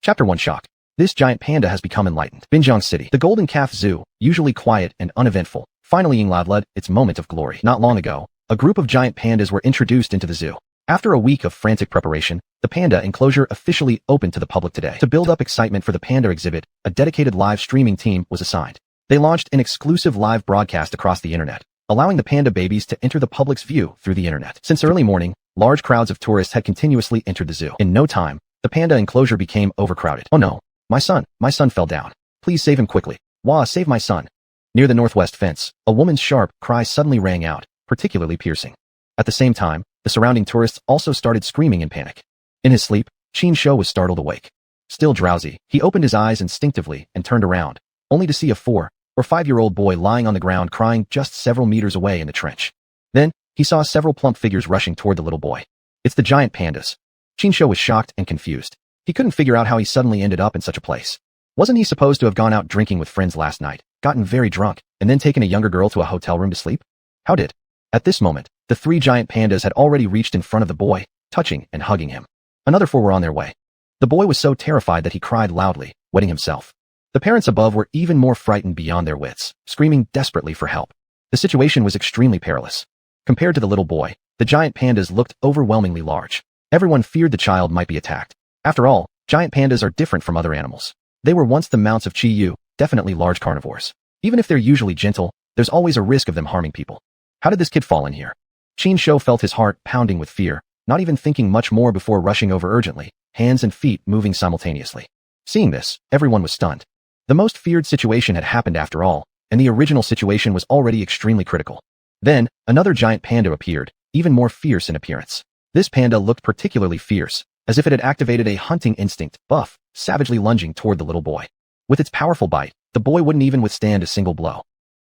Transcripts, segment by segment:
Chapter 1 Shock. This giant panda has become enlightened. Binjiang City. The Golden Calf Zoo, usually quiet and uneventful, finally allowed its moment of glory. Not long ago, a group of giant pandas were introduced into the zoo. After a week of frantic preparation, the panda enclosure officially opened to the public today. To build up excitement for the panda exhibit, a dedicated live streaming team was assigned. They launched an exclusive live broadcast across the internet, allowing the panda babies to enter the public's view through the internet. Since early morning, large crowds of tourists had continuously entered the zoo. In no time, the panda enclosure became overcrowded. Oh no, my son fell down. Please save him quickly. Wah, save my son. Near the northwest fence, a woman's sharp cry suddenly rang out, particularly piercing. At the same time, the surrounding tourists also started screaming in panic. In his sleep, Qin Shou was startled awake. Still drowsy, he opened his eyes instinctively and turned around, only to see a 4 or 5-year-old boy lying on the ground crying just several meters away in the trench. Then, he saw several plump figures rushing toward the little boy. It's the giant pandas. Qin Shou was shocked and confused. He couldn't figure out how he suddenly ended up in such a place. Wasn't he supposed to have gone out drinking with friends last night, gotten very drunk, and then taken a younger girl to a hotel room to sleep? How did? At this moment, the 3 giant pandas had already reached in front of the boy, touching and hugging him. Another 4 were on their way. The boy was so terrified that he cried loudly, wetting himself. The parents above were even more frightened beyond their wits, screaming desperately for help. The situation was extremely perilous. Compared to the little boy, the giant pandas looked overwhelmingly large. Everyone feared the child might be attacked. After all, giant pandas are different from other animals. They were once the mounts of Qiyu, definitely large carnivores. Even if they're usually gentle, there's always a risk of them harming people. How did this kid fall in here? Qin Shou felt his heart pounding with fear, not even thinking much more before rushing over urgently, hands and feet moving simultaneously. Seeing this, everyone was stunned. The most feared situation had happened after all, and the original situation was already extremely critical. Then, another giant panda appeared, even more fierce in appearance. This panda looked particularly fierce, as if it had activated a hunting instinct, buff, savagely lunging toward the little boy. With its powerful bite, the boy wouldn't even withstand a single blow.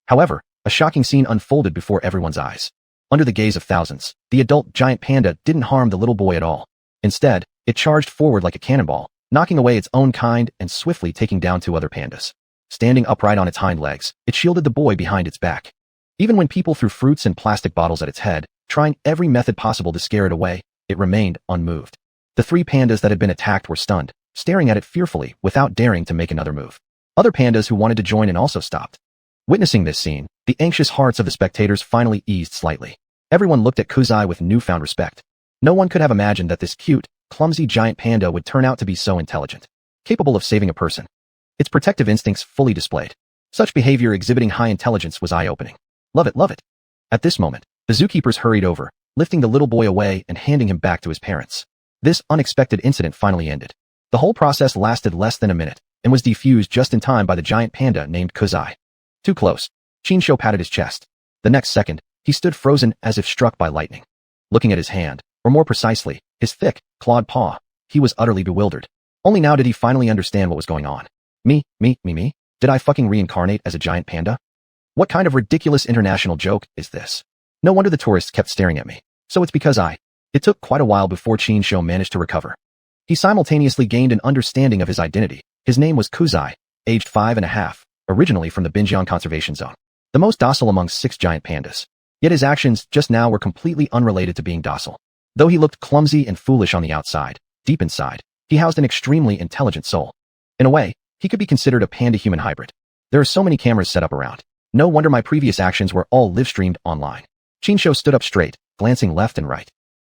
However, a shocking scene unfolded before everyone's eyes. Under the gaze of thousands, the adult giant panda didn't harm the little boy at all. Instead, it charged forward like a cannonball, knocking away its own kind and swiftly taking down 2 other pandas. Standing upright on its hind legs, it shielded the boy behind its back. Even when people threw fruits and plastic bottles at its head, trying every method possible to scare it away, it remained unmoved. The 3 pandas that had been attacked were stunned, staring at it fearfully without daring to make another move. Other pandas who wanted to join in also stopped. Witnessing this scene, the anxious hearts of the spectators finally eased slightly. Everyone looked at Kuzai with newfound respect. No one could have imagined that this cute, clumsy giant panda would turn out to be so intelligent, capable of saving a person. Its protective instincts fully displayed. Such behavior exhibiting high intelligence was eye-opening. Love it, love it. At this moment, the zookeepers hurried over, lifting the little boy away and handing him back to his parents. This unexpected incident finally ended. The whole process lasted less than a minute, and was defused just in time by the giant panda named Kuzai. Too close. Qin Shou patted his chest. The next second, he stood frozen as if struck by lightning. Looking at his hand, or more precisely, his thick, clawed paw, he was utterly bewildered. Only now did he finally understand what was going on. Me? Did I fucking reincarnate as a giant panda? What kind of ridiculous international joke is this? No wonder the tourists kept staring at me. So it's because It took quite a while before Qin Shou managed to recover. He simultaneously gained an understanding of his identity. His name was Kuzai, aged 5.5, originally from the Binjiang Conservation Zone. The most docile among 6 giant pandas. Yet his actions just now were completely unrelated to being docile. Though he looked clumsy and foolish on the outside, deep inside, he housed an extremely intelligent soul. In a way, he could be considered a panda-human hybrid. There are so many cameras set up around. No wonder my previous actions were all live-streamed online. Qin Shou stood up straight, glancing left and right.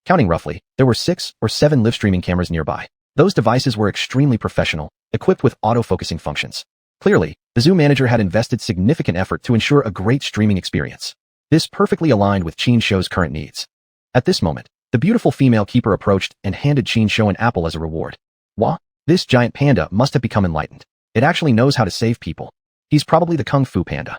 Counting roughly, there were 6 or 7 live-streaming cameras nearby. Those devices were extremely professional, equipped with auto-focusing functions. Clearly, the zoo manager had invested significant effort to ensure a great streaming experience. This perfectly aligned with Qin Shou's current needs. At this moment, the beautiful female keeper approached and handed Qin Shou an apple as a reward. Wah, this giant panda must have become enlightened. It actually knows how to save people. He's probably the Kung Fu Panda.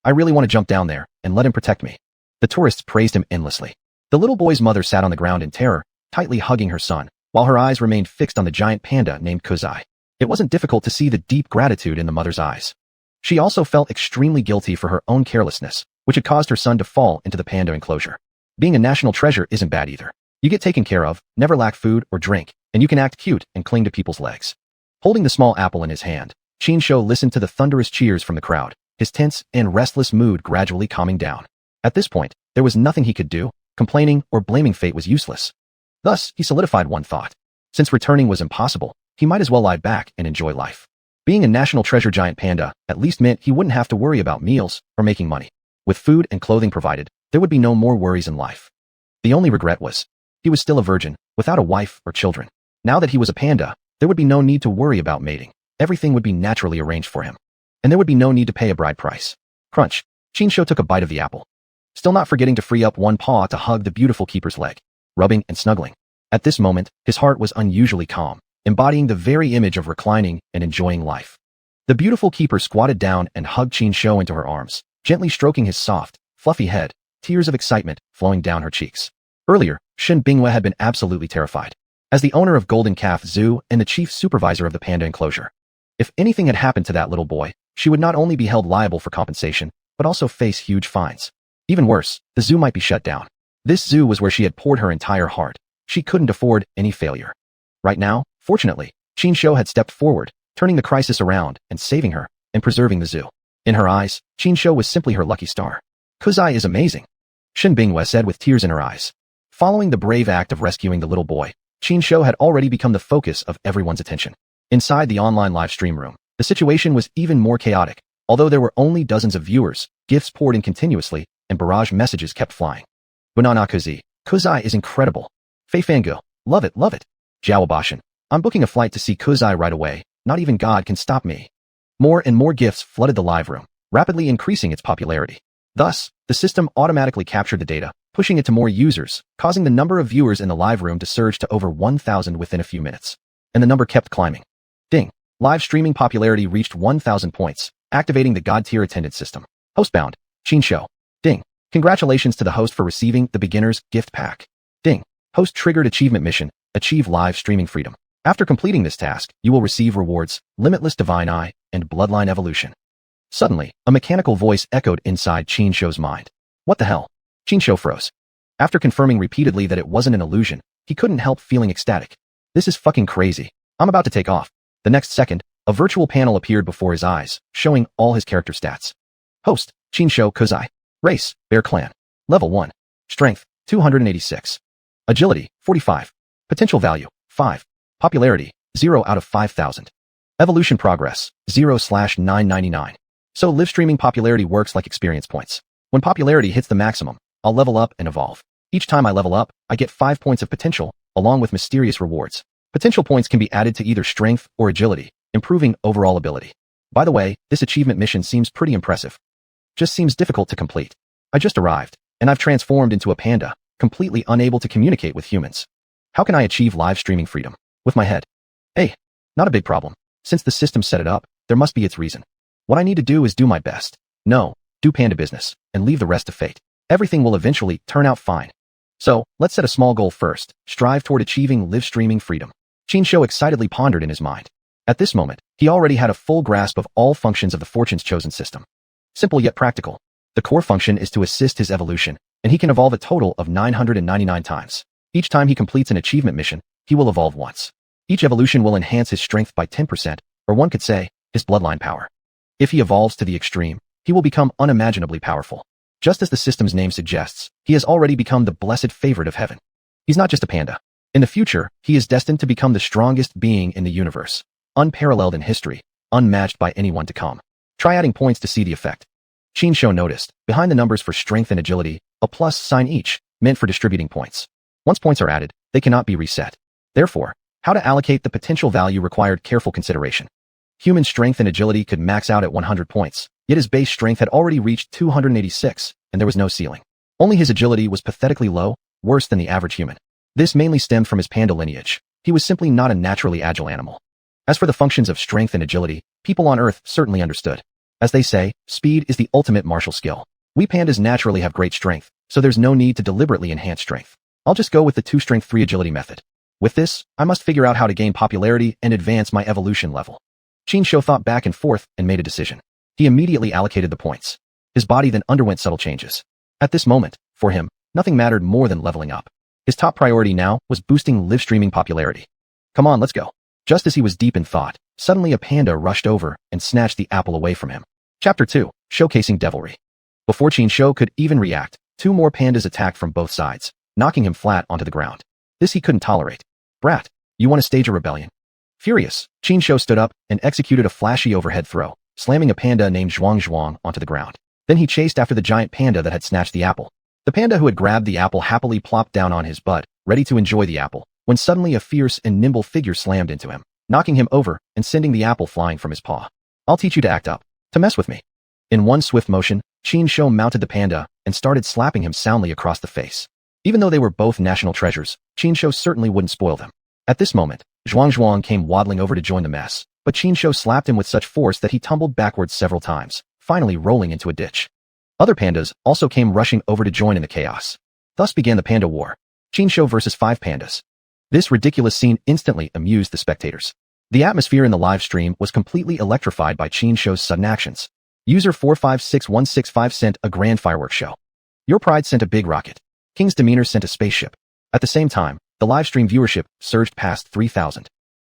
I really want to jump down there and let him protect me. The tourists praised him endlessly. The little boy's mother sat on the ground in terror, tightly hugging her son, while her eyes remained fixed on the giant panda named Kuzai. It wasn't difficult to see the deep gratitude in the mother's eyes. She also felt extremely guilty for her own carelessness, which had caused her son to fall into the panda enclosure. Being a national treasure isn't bad either. You get taken care of, never lack food or drink, and you can act cute and cling to people's legs. Holding the small apple in his hand, Qin Shou listened to the thunderous cheers from the crowd, his tense and restless mood gradually calming down. At this point, there was nothing he could do. Complaining or blaming fate was useless. Thus, he solidified one thought. Since returning was impossible, he might as well lie back and enjoy life. Being a national treasure giant panda at least meant he wouldn't have to worry about meals or making money. With food and clothing provided, there would be no more worries in life. The only regret was, he was still a virgin, without a wife or children. Now that he was a panda, there would be no need to worry about mating. Everything would be naturally arranged for him. And there would be no need to pay a bride price. Crunch. Qinshu took a bite of the apple, still not forgetting to free up one paw to hug the beautiful keeper's leg, rubbing and snuggling. At this moment, his heart was unusually calm, embodying the very image of reclining and enjoying life. The beautiful keeper squatted down and hugged Qinshu into her arms, gently stroking his soft, fluffy head, tears of excitement flowing down her cheeks. Earlier, Shen Bingwe had been absolutely terrified. As the owner of Golden Calf Zoo and the chief supervisor of the panda enclosure, if anything had happened to that little boy, she would not only be held liable for compensation, but also face huge fines. Even worse, the zoo might be shut down. This zoo was where she had poured her entire heart. She couldn't afford any failure. Right now, fortunately, Qinshu had stepped forward, turning the crisis around and saving her and preserving the zoo. In her eyes, Qinshu was simply her lucky star. Kuzai is amazing, Shen Bingwe said with tears in her eyes. Following the brave act of rescuing the little boy, Qinshu had already become the focus of everyone's attention. Inside the online live stream room, the situation was even more chaotic. Although there were only dozens of viewers, gifts poured in continuously, and barrage messages kept flying. Banana Kuzai is incredible. Fei Fangu, love it, love it. Zhao Bashan, I'm booking a flight to see Kuzai right away, not even God can stop me. More and more gifts flooded the live room, rapidly increasing its popularity. Thus, the system automatically captured the data, pushing it to more users, causing the number of viewers in the live room to surge to over 1,000 within a few minutes. And the number kept climbing. Ding. Live streaming popularity reached 1,000 points, activating the God-tier attendance system. Hostbound, Qinshu. Ding. Congratulations to the host for receiving the beginner's gift pack. Ding. Host triggered achievement mission, achieve live streaming freedom. After completing this task, you will receive rewards, limitless divine eye, and bloodline evolution. Suddenly, a mechanical voice echoed inside Qinshu's mind. What the hell? Qinshu froze. After confirming repeatedly that it wasn't an illusion, he couldn't help feeling ecstatic. This is fucking crazy. I'm about to take off. The next second, a virtual panel appeared before his eyes, showing all his character stats. Host, Qinshu Kuzai. Race, Bear Clan. Level 1. Strength, 286. Agility, 45. Potential value, 5. Popularity, 0 out of 5,000. Evolution progress, 0/999. So live streaming popularity works like experience points. When popularity hits the maximum, I'll level up and evolve. Each time I level up, I get 5 points of potential, along with mysterious rewards. Potential points can be added to either strength or agility, improving overall ability. By the way, this achievement mission seems pretty impressive. Just seems difficult to complete. I just arrived, and I've transformed into a panda, completely unable to communicate with humans. How can I achieve live streaming freedom? With my head. Hey, not a big problem. Since the system set it up, there must be its reason. What I need to do is do my best. No, do panda business, and leave the rest to fate. Everything will eventually turn out fine. So, let's set a small goal first, strive toward achieving live streaming freedom. Qinshu excitedly pondered in his mind. At this moment, he already had a full grasp of all functions of the Fortune's Chosen system. Simple yet practical. The core function is to assist his evolution, and he can evolve a total of 999 times. Each time he completes an achievement mission, he will evolve once. Each evolution will enhance his strength by 10%, or one could say, his bloodline power. If he evolves to the extreme, he will become unimaginably powerful. Just as the system's name suggests, he has already become the blessed favorite of heaven. He's not just a panda. In the future, he is destined to become the strongest being in the universe, unparalleled in history, unmatched by anyone to come. Try adding points to see the effect. Qinshu noticed, behind the numbers for strength and agility, a plus sign each, meant for distributing points. Once points are added, they cannot be reset. Therefore, how to allocate the potential value required careful consideration. Human strength and agility could max out at 100 points, yet his base strength had already reached 286, and there was no ceiling. Only his agility was pathetically low, worse than the average human. This mainly stemmed from his panda lineage. He was simply not a naturally agile animal. As for the functions of strength and agility, people on Earth certainly understood. As they say, speed is the ultimate martial skill. We pandas naturally have great strength, so there's no need to deliberately enhance strength. I'll just go with the 2 strength 3 agility method. With this, I must figure out how to gain popularity and advance my evolution level. Qinshu thought back and forth and made a decision. He immediately allocated the points. His body then underwent subtle changes. At this moment, for him, nothing mattered more than leveling up. His top priority now was boosting live streaming popularity. Come on, let's go. Just as he was deep in thought, suddenly a panda rushed over and snatched the apple away from him. Chapter 2, Showcasing Devilry. Before Qinshu could even react, 2 more pandas attacked from both sides, knocking him flat onto the ground. This he couldn't tolerate. Brat, you want to stage a rebellion? Furious, Qin Shou stood up and executed a flashy overhead throw, slamming a panda named xuanhuan onto the ground. Then he chased after the giant panda that had snatched the apple. The panda who had grabbed the apple happily plopped down on his butt, ready to enjoy the apple, when suddenly a fierce and nimble figure slammed into him, knocking him over and sending the apple flying from his paw. I'll teach you to act up, to mess with me. In one swift motion, Qin Shou mounted the panda and started slapping him soundly across the face. Even though they were both national treasures, Qin Shou certainly wouldn't spoil them. At this moment, xuanhuan came waddling over to join the mess, but Qin Shou slapped him with such force that he tumbled backwards several times, finally rolling into a ditch. Other pandas also came rushing over to join in the chaos. Thus began the panda war. Qin Shou versus 5 pandas. This ridiculous scene instantly amused the spectators. The atmosphere in the live stream was completely electrified by Qin Shou's sudden actions. User 456165 sent a grand fireworks show. Your Pride sent a big rocket. King's Demeanor sent a spaceship. At the same time, the live stream viewership surged past 3,000.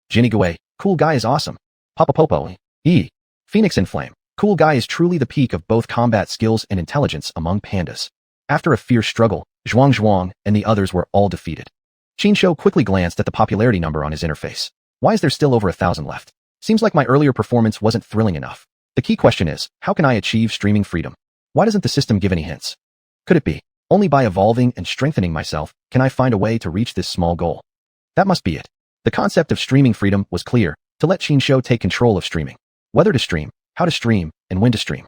Jinny Gui, cool guy is awesome. Papa Popo, Phoenix in Flame. Cool guy is truly the peak of both combat skills and intelligence among pandas. After a fierce struggle, xuanhuan and the others were all defeated. Qin Shou quickly glanced at the popularity number on his interface. Why is there still over 1,000 left? Seems like my earlier performance wasn't thrilling enough. The key question is, how can I achieve streaming freedom? Why doesn't the system give any hints? Could it be, only by evolving and strengthening myself can I find a way to reach this small goal? That must be it. The concept of streaming freedom was clear, to let Qin Shou take control of streaming. Whether to stream, how to stream, and when to stream.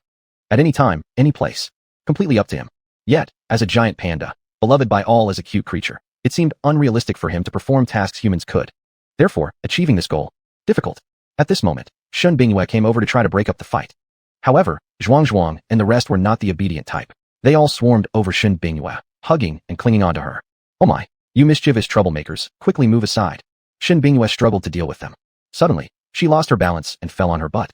At any time, any place. Completely up to him. Yet, as a giant panda, beloved by all as a cute creature, it seemed unrealistic for him to perform tasks humans could. Therefore, achieving this goal, difficult. At this moment, Shun Bingyue came over to try to break up the fight. However, xuanhuan and the rest were not the obedient type. They all swarmed over Shun Bingyue, hugging and clinging onto her. Oh my, you mischievous troublemakers, quickly move aside. Shun Bingyue struggled to deal with them. Suddenly, she lost her balance and fell on her butt.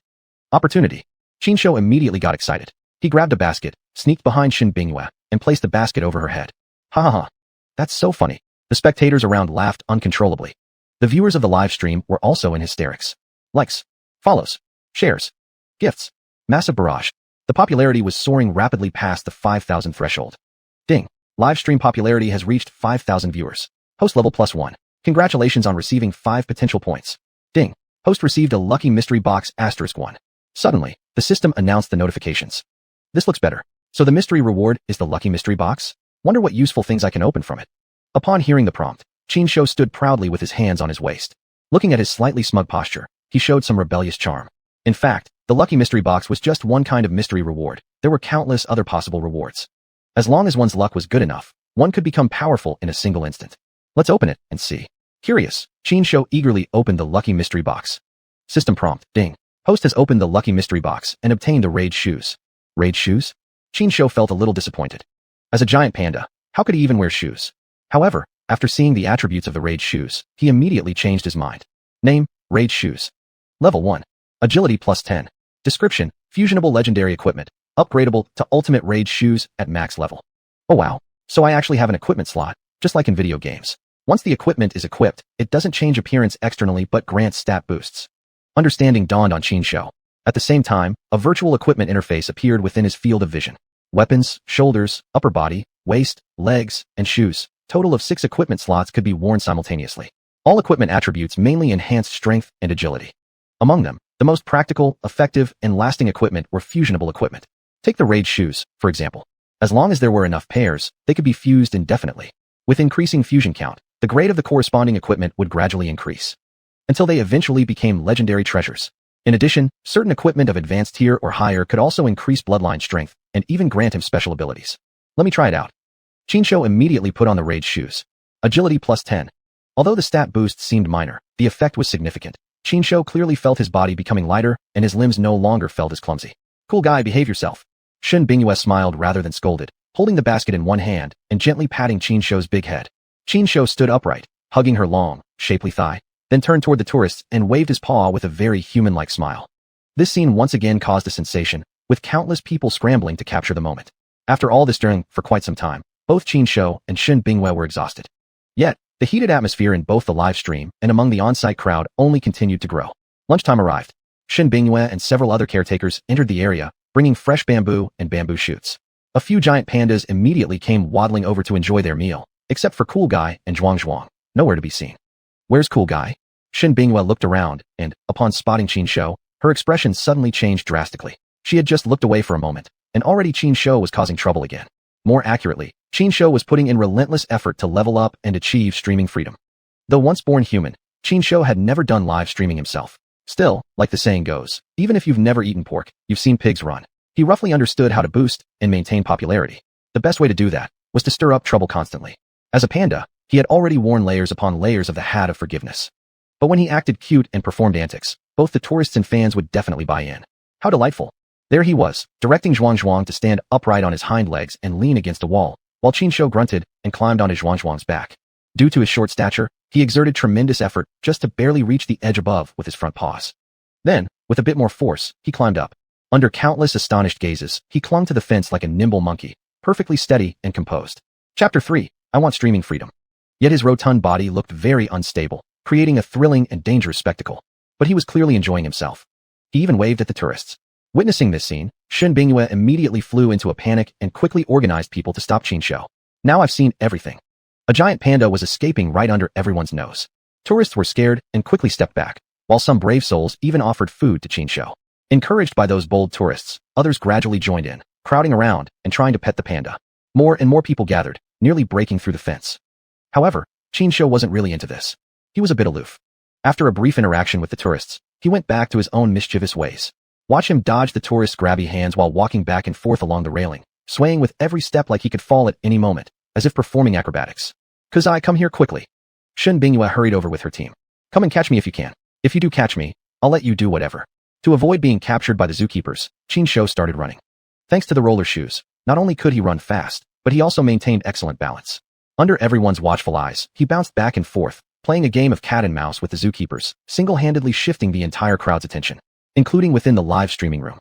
Opportunity. Qin Shou immediately got excited. He grabbed a basket, sneaked behind Shun Bingyue, and placed the basket over her head. Ha ha ha. That's so funny. The spectators around laughed uncontrollably. The viewers of the live stream were also in hysterics. Likes, follows, shares, gifts, massive barrage. The popularity was soaring rapidly past the 5,000 threshold. Ding. Live stream popularity has reached 5,000 viewers. Host level +1. Congratulations on receiving 5 potential points. Ding. Host received a lucky mystery box *1. Suddenly, the system announced the notifications. This looks better. So the mystery reward is the lucky mystery box? Wonder what useful things I can open from it. Upon hearing the prompt, Qin Shou stood proudly with his hands on his waist. Looking at his slightly smug posture, he showed some rebellious charm. In fact, the lucky mystery box was just one kind of mystery reward. There were countless other possible rewards. As long as one's luck was good enough, one could become powerful in a single instant. Let's open it and see. Curious, Qin Shou eagerly opened the lucky mystery box. System prompt, ding. Host has opened the lucky mystery box and obtained the raid shoes. Raid shoes? Qin Shou felt a little disappointed. As a giant panda, how could he even wear shoes? However, after seeing the attributes of the raid shoes, he immediately changed his mind. Name, raid shoes. Level 1. Agility +10. Description, fusionable legendary equipment, upgradable to ultimate raid shoes at max level. Oh wow, so I actually have an equipment slot, just like in video games. Once the equipment is equipped, it doesn't change appearance externally but grants stat boosts. Understanding dawned on Qin Shou. At the same time, a virtual equipment interface appeared within his field of vision. Weapons, shoulders, upper body, waist, legs, and shoes. Total of 6 equipment slots could be worn simultaneously. All equipment attributes mainly enhanced strength and agility. Among them, the most practical, effective, and lasting equipment were fusionable equipment. Take the raid shoes, for example. As long as there were enough pairs, they could be fused indefinitely. With increasing fusion count, the grade of the corresponding equipment would gradually increase, until they eventually became legendary treasures. In addition, certain equipment of advanced tier or higher could also increase bloodline strength and even grant him special abilities. Let me try it out. Qin Shou immediately put on the raid shoes. Agility +10. Although the stat boost seemed minor, the effect was significant. Qin Shou clearly felt his body becoming lighter and his limbs no longer felt as clumsy. Cool guy, behave yourself. Shun Bingyue smiled rather than scolded, holding the basket in one hand and gently patting Qin Shou's big head. Qin Shou stood upright, hugging her long, shapely thigh, then turned toward the tourists and waved his paw with a very human-like smile. This scene once again caused a sensation, with countless people scrambling to capture the moment. After all this during, for quite some time, both Qin Shou and Shun Bingyue were exhausted. Yet, the heated atmosphere in both the live stream and among the on-site crowd only continued to grow. Lunchtime arrived. Shun Bingyue and several other caretakers entered the area, bringing fresh bamboo and bamboo shoots. A few giant pandas immediately came waddling over to enjoy their meal, except for Cool Guy and xuanhuan, nowhere to be seen. Where's Cool Guy? Shin Bingyue looked around, and, upon spotting Qin Shou, her expression suddenly changed drastically. She had just looked away for a moment, and already Qin Shou was causing trouble again. More accurately, Qin Shou was putting in relentless effort to level up and achieve streaming freedom. Though once born human, Qin Shou had never done live streaming himself. Still, like the saying goes, even if you've never eaten pork, you've seen pigs run. He roughly understood how to boost and maintain popularity. The best way to do that was to stir up trouble constantly. As a panda, he had already worn layers upon layers of the hat of forgiveness. But when he acted cute and performed antics, both the tourists and fans would definitely buy in. How delightful. There he was, directing xuanhuan to stand upright on his hind legs and lean against a wall, while Qin Shou grunted and climbed onto xuanhuan's back. Due to his short stature, he exerted tremendous effort just to barely reach the edge above with his front paws. Then, with a bit more force, he climbed up. Under countless astonished gazes, he clung to the fence like a nimble monkey, perfectly steady and composed. Chapter 3. I want streaming freedom. Yet his rotund body looked very unstable, creating a thrilling and dangerous spectacle. But he was clearly enjoying himself. He even waved at the tourists. Witnessing this scene, Shin Bingyue immediately flew into a panic and quickly organized people to stop Qin Shou. Now I've seen everything. A giant panda was escaping right under everyone's nose. Tourists were scared and quickly stepped back, while some brave souls even offered food to Qin Shou. Encouraged by those bold tourists, others gradually joined in, crowding around and trying to pet the panda. More and more people gathered, nearly breaking through the fence. However, Qin Shou wasn't really into this. He was a bit aloof. After a brief interaction with the tourists, he went back to his own mischievous ways. Watch him dodge the tourists' grabby hands while walking back and forth along the railing, swaying with every step like he could fall at any moment, as if performing acrobatics. Kuzai, come here quickly. Shin Bingyue hurried over with her team. Come and catch me if you can. If you do catch me, I'll let you do whatever. To avoid being captured by the zookeepers, Qin Shou started running. Thanks to the roller shoes, not only could he run fast, but he also maintained excellent balance. Under everyone's watchful eyes, he bounced back and forth, playing a game of cat and mouse with the zookeepers, single-handedly shifting the entire crowd's attention, including within the live streaming room.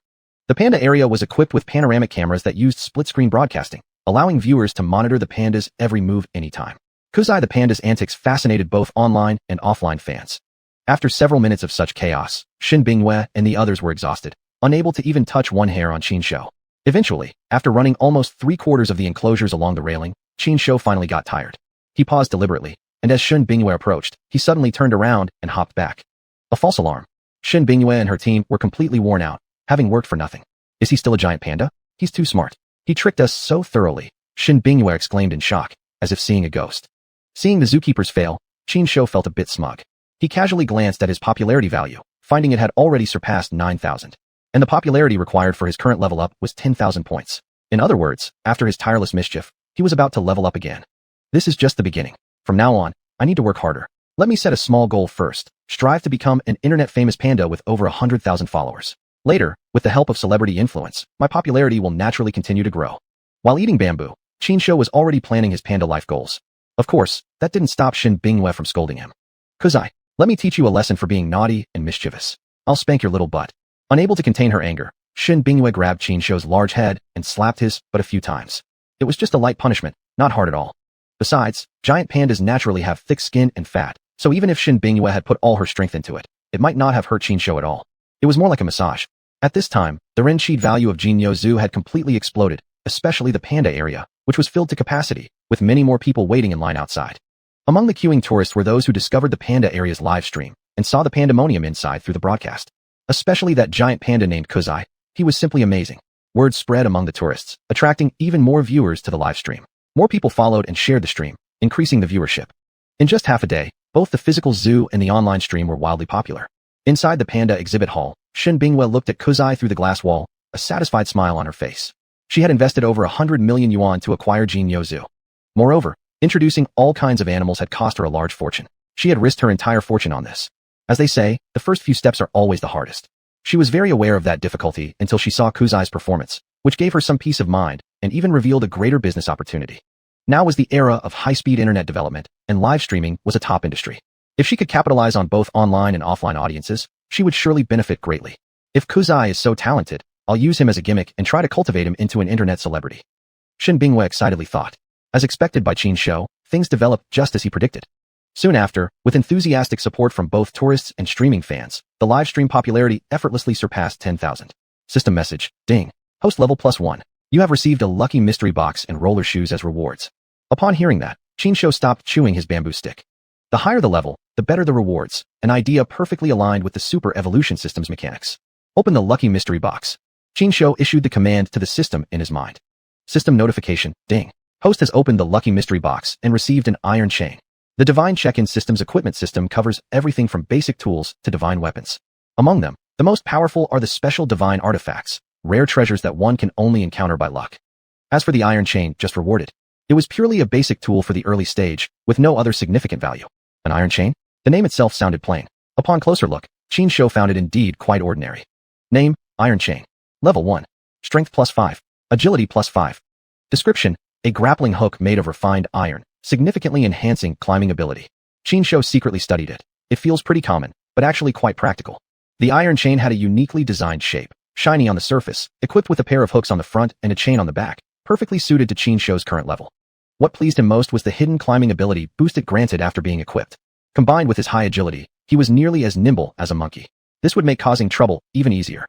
The panda area was equipped with panoramic cameras that used split-screen broadcasting, allowing viewers to monitor the panda's every move anytime. Kuzai the panda's antics fascinated both online and offline fans. After several minutes of such chaos, Shin Bingyue and the others were exhausted, unable to even touch one hair on Qin Shou. Eventually, after running almost 3/4 of the enclosures along the railing, Qin Shou finally got tired. He paused deliberately, and as Shin Bingyue approached, he suddenly turned around and hopped back. A false alarm. Shin Bingyue and her team were completely worn out, having worked for nothing. Is he still a giant panda? He's too smart. He tricked us so thoroughly, Shin Bingyue exclaimed in shock, as if seeing a ghost. Seeing the zookeepers fail, Qin Shou felt a bit smug. He casually glanced at his popularity value, finding it had already surpassed 9,000. And the popularity required for his current level up was 10,000 points. In other words, after his tireless mischief, he was about to level up again. This is just the beginning. From now on, I need to work harder. Let me set a small goal first, strive to become an internet-famous panda with over 100,000 followers. Later, with the help of celebrity influence, my popularity will naturally continue to grow. While eating bamboo, Qin Shou was already planning his panda life goals. Of course, that didn't stop Shin Bingyue from scolding him. Kuzai, let me teach you a lesson for being naughty and mischievous. I'll spank your little butt. Unable to contain her anger, Shin Bingyue grabbed Qin Shou's large head and slapped his butt a few times. It was just a light punishment, not hard at all. Besides, giant pandas naturally have thick skin and fat, so even if Shin Bingyue had put all her strength into it, it might not have hurt Qin Shou at all. It was more like a massage. At this time, the Renqi value of Jinyo Zoo had completely exploded, especially the panda area, which was filled to capacity, with many more people waiting in line outside. Among the queuing tourists were those who discovered the panda area's live stream and saw the pandemonium inside through the broadcast. Especially that giant panda named Kuzai. He was simply amazing. Word spread among the tourists, attracting even more viewers to the live stream. More people followed and shared the stream, increasing the viewership. In just half a day, both the physical zoo and the online stream were wildly popular. Inside the panda exhibit hall, Shin Bingyue looked at Kuzai through the glass wall, a satisfied smile on her face. She had invested over 100 million yuan to acquire Jinyo Zoo. Moreover, introducing all kinds of animals had cost her a large fortune. She had risked her entire fortune on this. As they say, the first few steps are always the hardest. She was very aware of that difficulty until she saw Kuzai's performance, which gave her some peace of mind and even revealed a greater business opportunity. Now was the era of high-speed internet development, and live streaming was a top industry. If she could capitalize on both online and offline audiences, she would surely benefit greatly. If Kuzai is so talented, I'll use him as a gimmick and try to cultivate him into an internet celebrity. Shin Bingyue excitedly thought. As expected by Qin Shou, things developed just as he predicted. Soon after, with enthusiastic support from both tourists and streaming fans, the live stream popularity effortlessly surpassed 10,000. System message, ding. Host level +1. You have received a lucky mystery box and roller shoes as rewards. Upon hearing that, Qin Shou stopped chewing his bamboo stick. The higher the level, the better the rewards, an idea perfectly aligned with the super evolution system's mechanics. Open the lucky mystery box. Qinshu issued the command to the system in his mind. System notification, ding. Host has opened the lucky mystery box and received an iron chain. The Divine Check-in System's equipment system covers everything from basic tools to divine weapons. Among them, the most powerful are the special divine artifacts, rare treasures that one can only encounter by luck. As for the iron chain just rewarded, it was purely a basic tool for the early stage, with no other significant value. An iron chain? The name itself sounded plain. Upon closer look, Qinshu found it indeed quite ordinary. Name, Iron Chain. Level 1. Strength +5. Agility +5. Description, a grappling hook made of refined iron, significantly enhancing climbing ability. Qinshu secretly studied it. It feels pretty common, but actually quite practical. The iron chain had a uniquely designed shape, shiny on the surface, equipped with a pair of hooks on the front and a chain on the back, perfectly suited to Qinshu's current level. What pleased him most was the hidden climbing ability boost it granted after being equipped. Combined with his high agility, he was nearly as nimble as a monkey. This would make causing trouble even easier.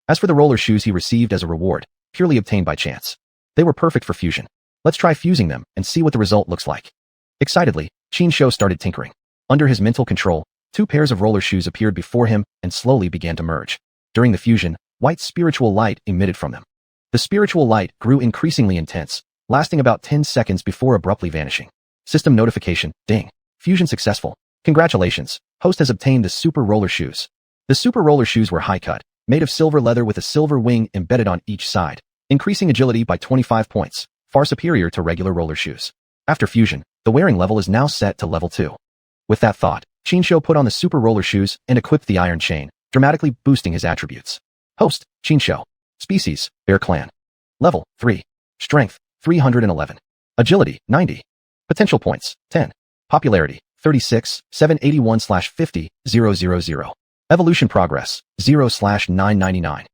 As for the roller shoes he received as a reward, purely obtained by chance. They were perfect for fusion. Let's try fusing them and see what the result looks like. Excitedly, Qinshu started tinkering. Under his mental control, 2 pairs of roller shoes appeared before him and slowly began to merge. During the fusion, white spiritual light emitted from them. The spiritual light grew increasingly intense, lasting about 10 seconds before abruptly vanishing. System notification, ding. Fusion successful. Congratulations, host has obtained the super roller shoes. The super roller shoes were high-cut, made of silver leather with a silver wing embedded on each side, increasing agility by 25 points, far superior to regular roller shoes. After fusion, the wearing level is now set to level 2. With that thought, Qinshu put on the super roller shoes and equipped the iron chain, dramatically boosting his attributes. Host, Qinshu. Species, Bear Clan. Level, 3. Strength, 311. Agility, 90. Potential points, 10. Popularity, 36, 781/50, 000. Evolution progress, 0/999.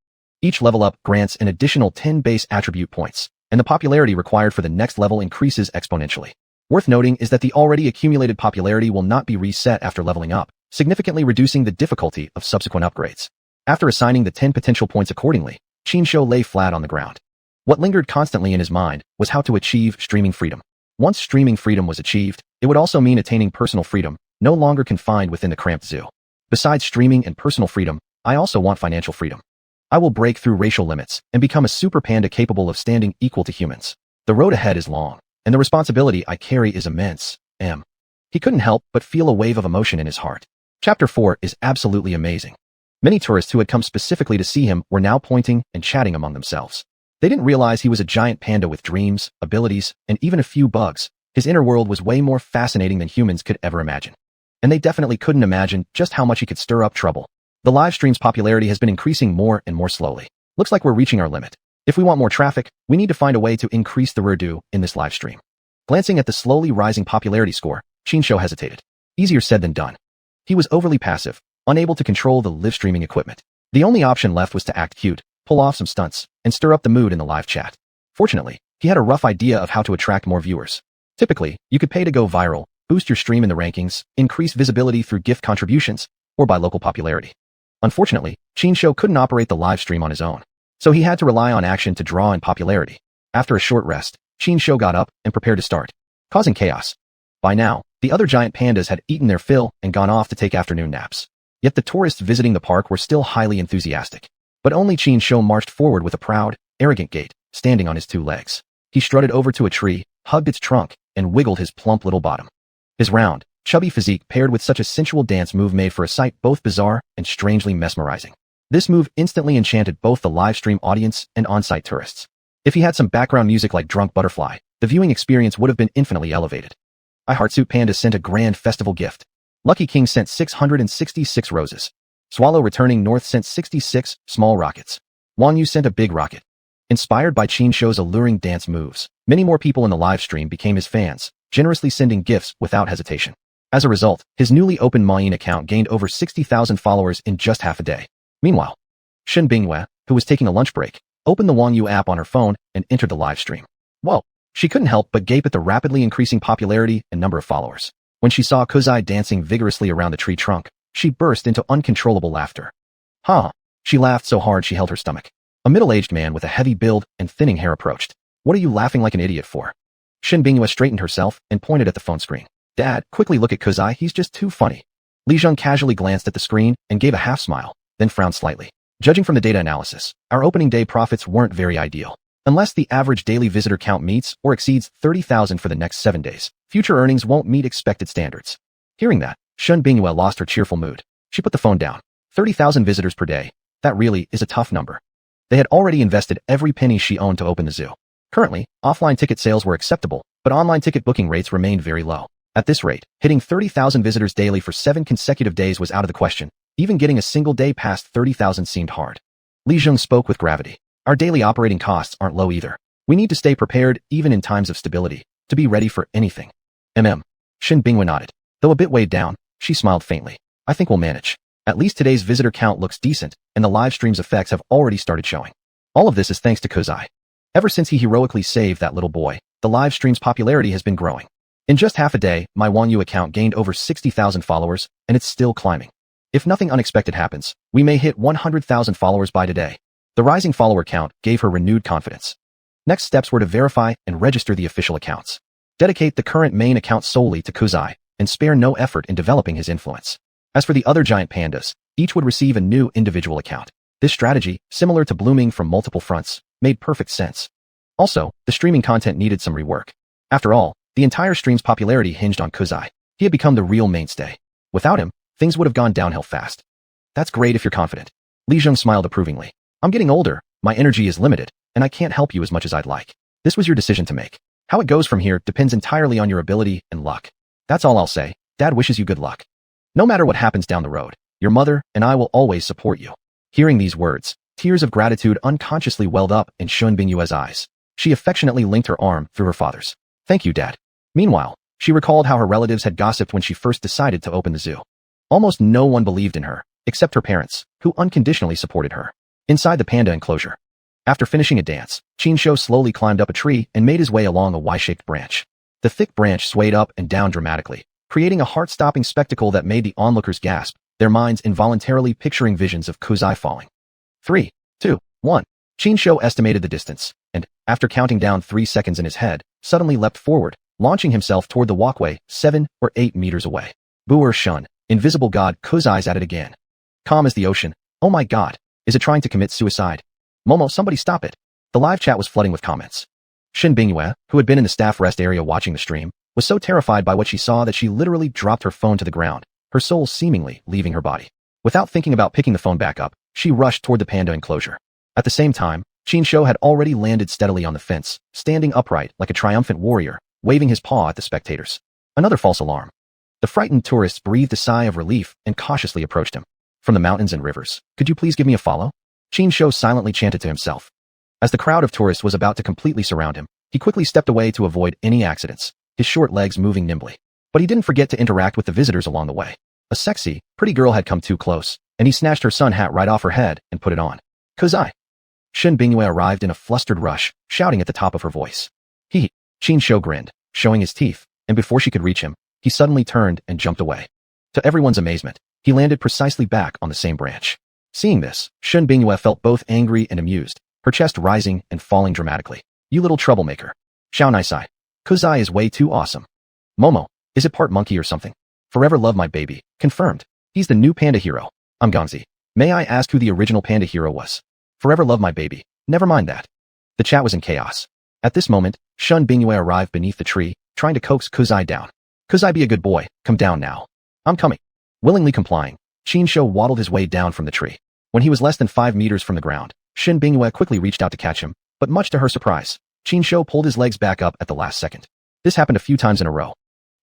Each level up grants an additional 10 base attribute points, and the popularity required for the next level increases exponentially. Worth noting is that the already accumulated popularity will not be reset after leveling up, significantly reducing the difficulty of subsequent upgrades. After assigning the 10 potential points accordingly, Qinshu lay flat on the ground. What lingered constantly in his mind was how to achieve streaming freedom. Once streaming freedom was achieved, it would also mean attaining personal freedom, no longer confined within the cramped zoo. Besides streaming and personal freedom, I also want financial freedom. I will break through racial limits and become a super panda capable of standing equal to humans. The road ahead is long, and the responsibility I carry is immense. He couldn't help but feel a wave of emotion in his heart. Chapter 4 is absolutely amazing. Many tourists who had come specifically to see him were now pointing and chatting among themselves. They didn't realize he was a giant panda with dreams, abilities, and even a few bugs. His inner world was way more fascinating than humans could ever imagine. And they definitely couldn't imagine just how much he could stir up trouble. The live stream's popularity has been increasing more and more slowly. Looks like we're reaching our limit. If we want more traffic, we need to find a way to increase the redo in this live stream. Glancing at the slowly rising popularity score, Qinshu hesitated. Easier said than done. He was overly passive, unable to control the live streaming equipment. The only option left was to act cute, pull off some stunts, and stir up the mood in the live chat. Fortunately, he had a rough idea of how to attract more viewers. Typically, you could pay to go viral, boost your stream in the rankings, increase visibility through gift contributions, or by local popularity. Unfortunately, Qinshu couldn't operate the live stream on his own, so he had to rely on action to draw in popularity. After a short rest, Qinshu got up and prepared to start, causing chaos. By now, the other giant pandas had eaten their fill and gone off to take afternoon naps. Yet the tourists visiting the park were still highly enthusiastic. But only Qinshu marched forward with a proud, arrogant gait, standing on his 2 legs. He strutted over to a tree, hugged its trunk, and wiggled his plump little bottom. His round, chubby physique paired with such a sensual dance move made for a sight both bizarre and strangely mesmerizing. This move instantly enchanted both the live stream audience and on-site tourists. If he had some background music like Drunk Butterfly, the viewing experience would have been infinitely elevated. iHeartSuit Panda sent a grand festival gift. Lucky King sent 666 roses. Swallow returning north sent 66 small rockets. Xuanhuan sent a big rocket. Inspired by Qinshu's alluring dance moves, many more people in the live stream became his fans, generously sending gifts without hesitation. As a result, his newly opened Mayin account gained over 60,000 followers in just half a day. Meanwhile, Shen Binghua, who was taking a lunch break, opened the Xuanhuan app on her phone and entered the live stream. Whoa! She couldn't help but gape at the rapidly increasing popularity and number of followers. When she saw Kuzai dancing vigorously around the tree trunk, she burst into uncontrollable laughter. She laughed so hard she held her stomach. A middle-aged man with a heavy build and thinning hair approached. What are you laughing like an idiot for? Shen Binghua straightened herself and pointed at the phone screen. Dad, quickly look at Kuzai, he's just too funny. Li Zheng casually glanced at the screen and gave a half smile, then frowned slightly. Judging from the data analysis, our opening day profits weren't very ideal. Unless the average daily visitor count meets or exceeds 30,000 for the next 7 days, future earnings won't meet expected standards. Hearing that, Shun Bingyue lost her cheerful mood. She put the phone down. 30,000 visitors per day. That really is a tough number. They had already invested every penny she owned to open the zoo. Currently, offline ticket sales were acceptable, but online ticket booking rates remained very low. At this rate, hitting 30,000 visitors daily for 7 consecutive days was out of the question. Even getting a single day past 30,000 seemed hard. Li Zheng spoke with gravity. Our daily operating costs aren't low either. We need to stay prepared even in times of stability, to be ready for anything. Shun Bingyue nodded. Though a bit weighed down, she smiled faintly. I think we'll manage. At least today's visitor count looks decent, and the live stream's effects have already started showing. All of this is thanks to Kozai. Ever since he heroically saved that little boy, the live stream's popularity has been growing. In just half a day, my Xuanhuan account gained over 60,000 followers, and it's still climbing. If nothing unexpected happens, we may hit 100,000 followers by today. The rising follower count gave her renewed confidence. Next steps were to verify and register the official accounts. Dedicate the current main account solely to Kozai, and spare no effort in developing his influence. As for the other giant pandas, each would receive a new individual account. This strategy, similar to blooming from multiple fronts, made perfect sense. Also, the streaming content needed some rework. After all, the entire stream's popularity hinged on Kozai. He had become the real mainstay. Without him, things would have gone downhill fast. That's great if you're confident. Li Zheng smiled approvingly. I'm getting older, my energy is limited, and I can't help you as much as I'd like. This was your decision to make. How it goes from here depends entirely on your ability and luck. That's all I'll say. Dad wishes you good luck. No matter what happens down the road, your mother and I will always support you. Hearing these words, tears of gratitude unconsciously welled up in Shun Bingyue's eyes. She affectionately linked her arm through her father's. Thank you, Dad. Meanwhile, she recalled how her relatives had gossiped when she first decided to open the zoo. Almost no one believed in her, except her parents, who unconditionally supported her. Inside the panda enclosure. After finishing a dance, Qinshu slowly climbed up a tree and made his way along a Y-shaped branch. The thick branch swayed up and down dramatically, creating a heart-stopping spectacle that made the onlookers gasp, their minds involuntarily picturing visions of Kozai falling. 3, 2, 1. Qinshu estimated the distance, and, after counting down 3 seconds in his head, suddenly leapt forward, launching himself toward the walkway 7 or 8 meters away. Booer Shun, invisible god Kozai's at it again. Calm as the ocean. Oh my god. Is it trying to commit suicide? Momo, somebody stop it. The live chat was flooding with comments. Shun Bingyue, who had been in the staff rest area watching the stream, was so terrified by what she saw that she literally dropped her phone to the ground, her soul seemingly leaving her body. Without thinking about picking the phone back up, she rushed toward the panda enclosure. At the same time, Qinshu had already landed steadily on the fence, standing upright like a triumphant warrior, waving his paw at the spectators. Another false alarm. The frightened tourists breathed a sigh of relief and cautiously approached him. From the mountains and rivers, could you please give me a follow? Qinshu silently chanted to himself. As the crowd of tourists was about to completely surround him, he quickly stepped away to avoid any accidents, his short legs moving nimbly. But he didn't forget to interact with the visitors along the way. A sexy, pretty girl had come too close, and he snatched her sun hat right off her head and put it on. Kozai. Shun Bingyue arrived in a flustered rush, shouting at the top of her voice. He. Qinshu grinned, showing his teeth, and before she could reach him, he suddenly turned and jumped away. To everyone's amazement, he landed precisely back on the same branch. Seeing this, Shun Bingyue felt both angry and amused, her chest rising and falling dramatically. You little troublemaker. Xuanhuan. Kozai is way too awesome. Momo, is it part monkey or something? Forever love my baby. Confirmed. He's the new panda hero. I'm Gongzi. May I ask who the original panda hero was? Forever love my baby. Never mind that. The chat was in chaos. At this moment, Shun Bingyue arrived beneath the tree, trying to coax Kozai down. Kozai, be a good boy. Come down now. I'm coming. Willingly complying, Qinshu waddled his way down from the tree. When he was less than 5 meters from the ground, Shun Bingyue quickly reached out to catch him, but much to her surprise, Qinshu pulled his legs back up at the last second. This happened a few times in a row.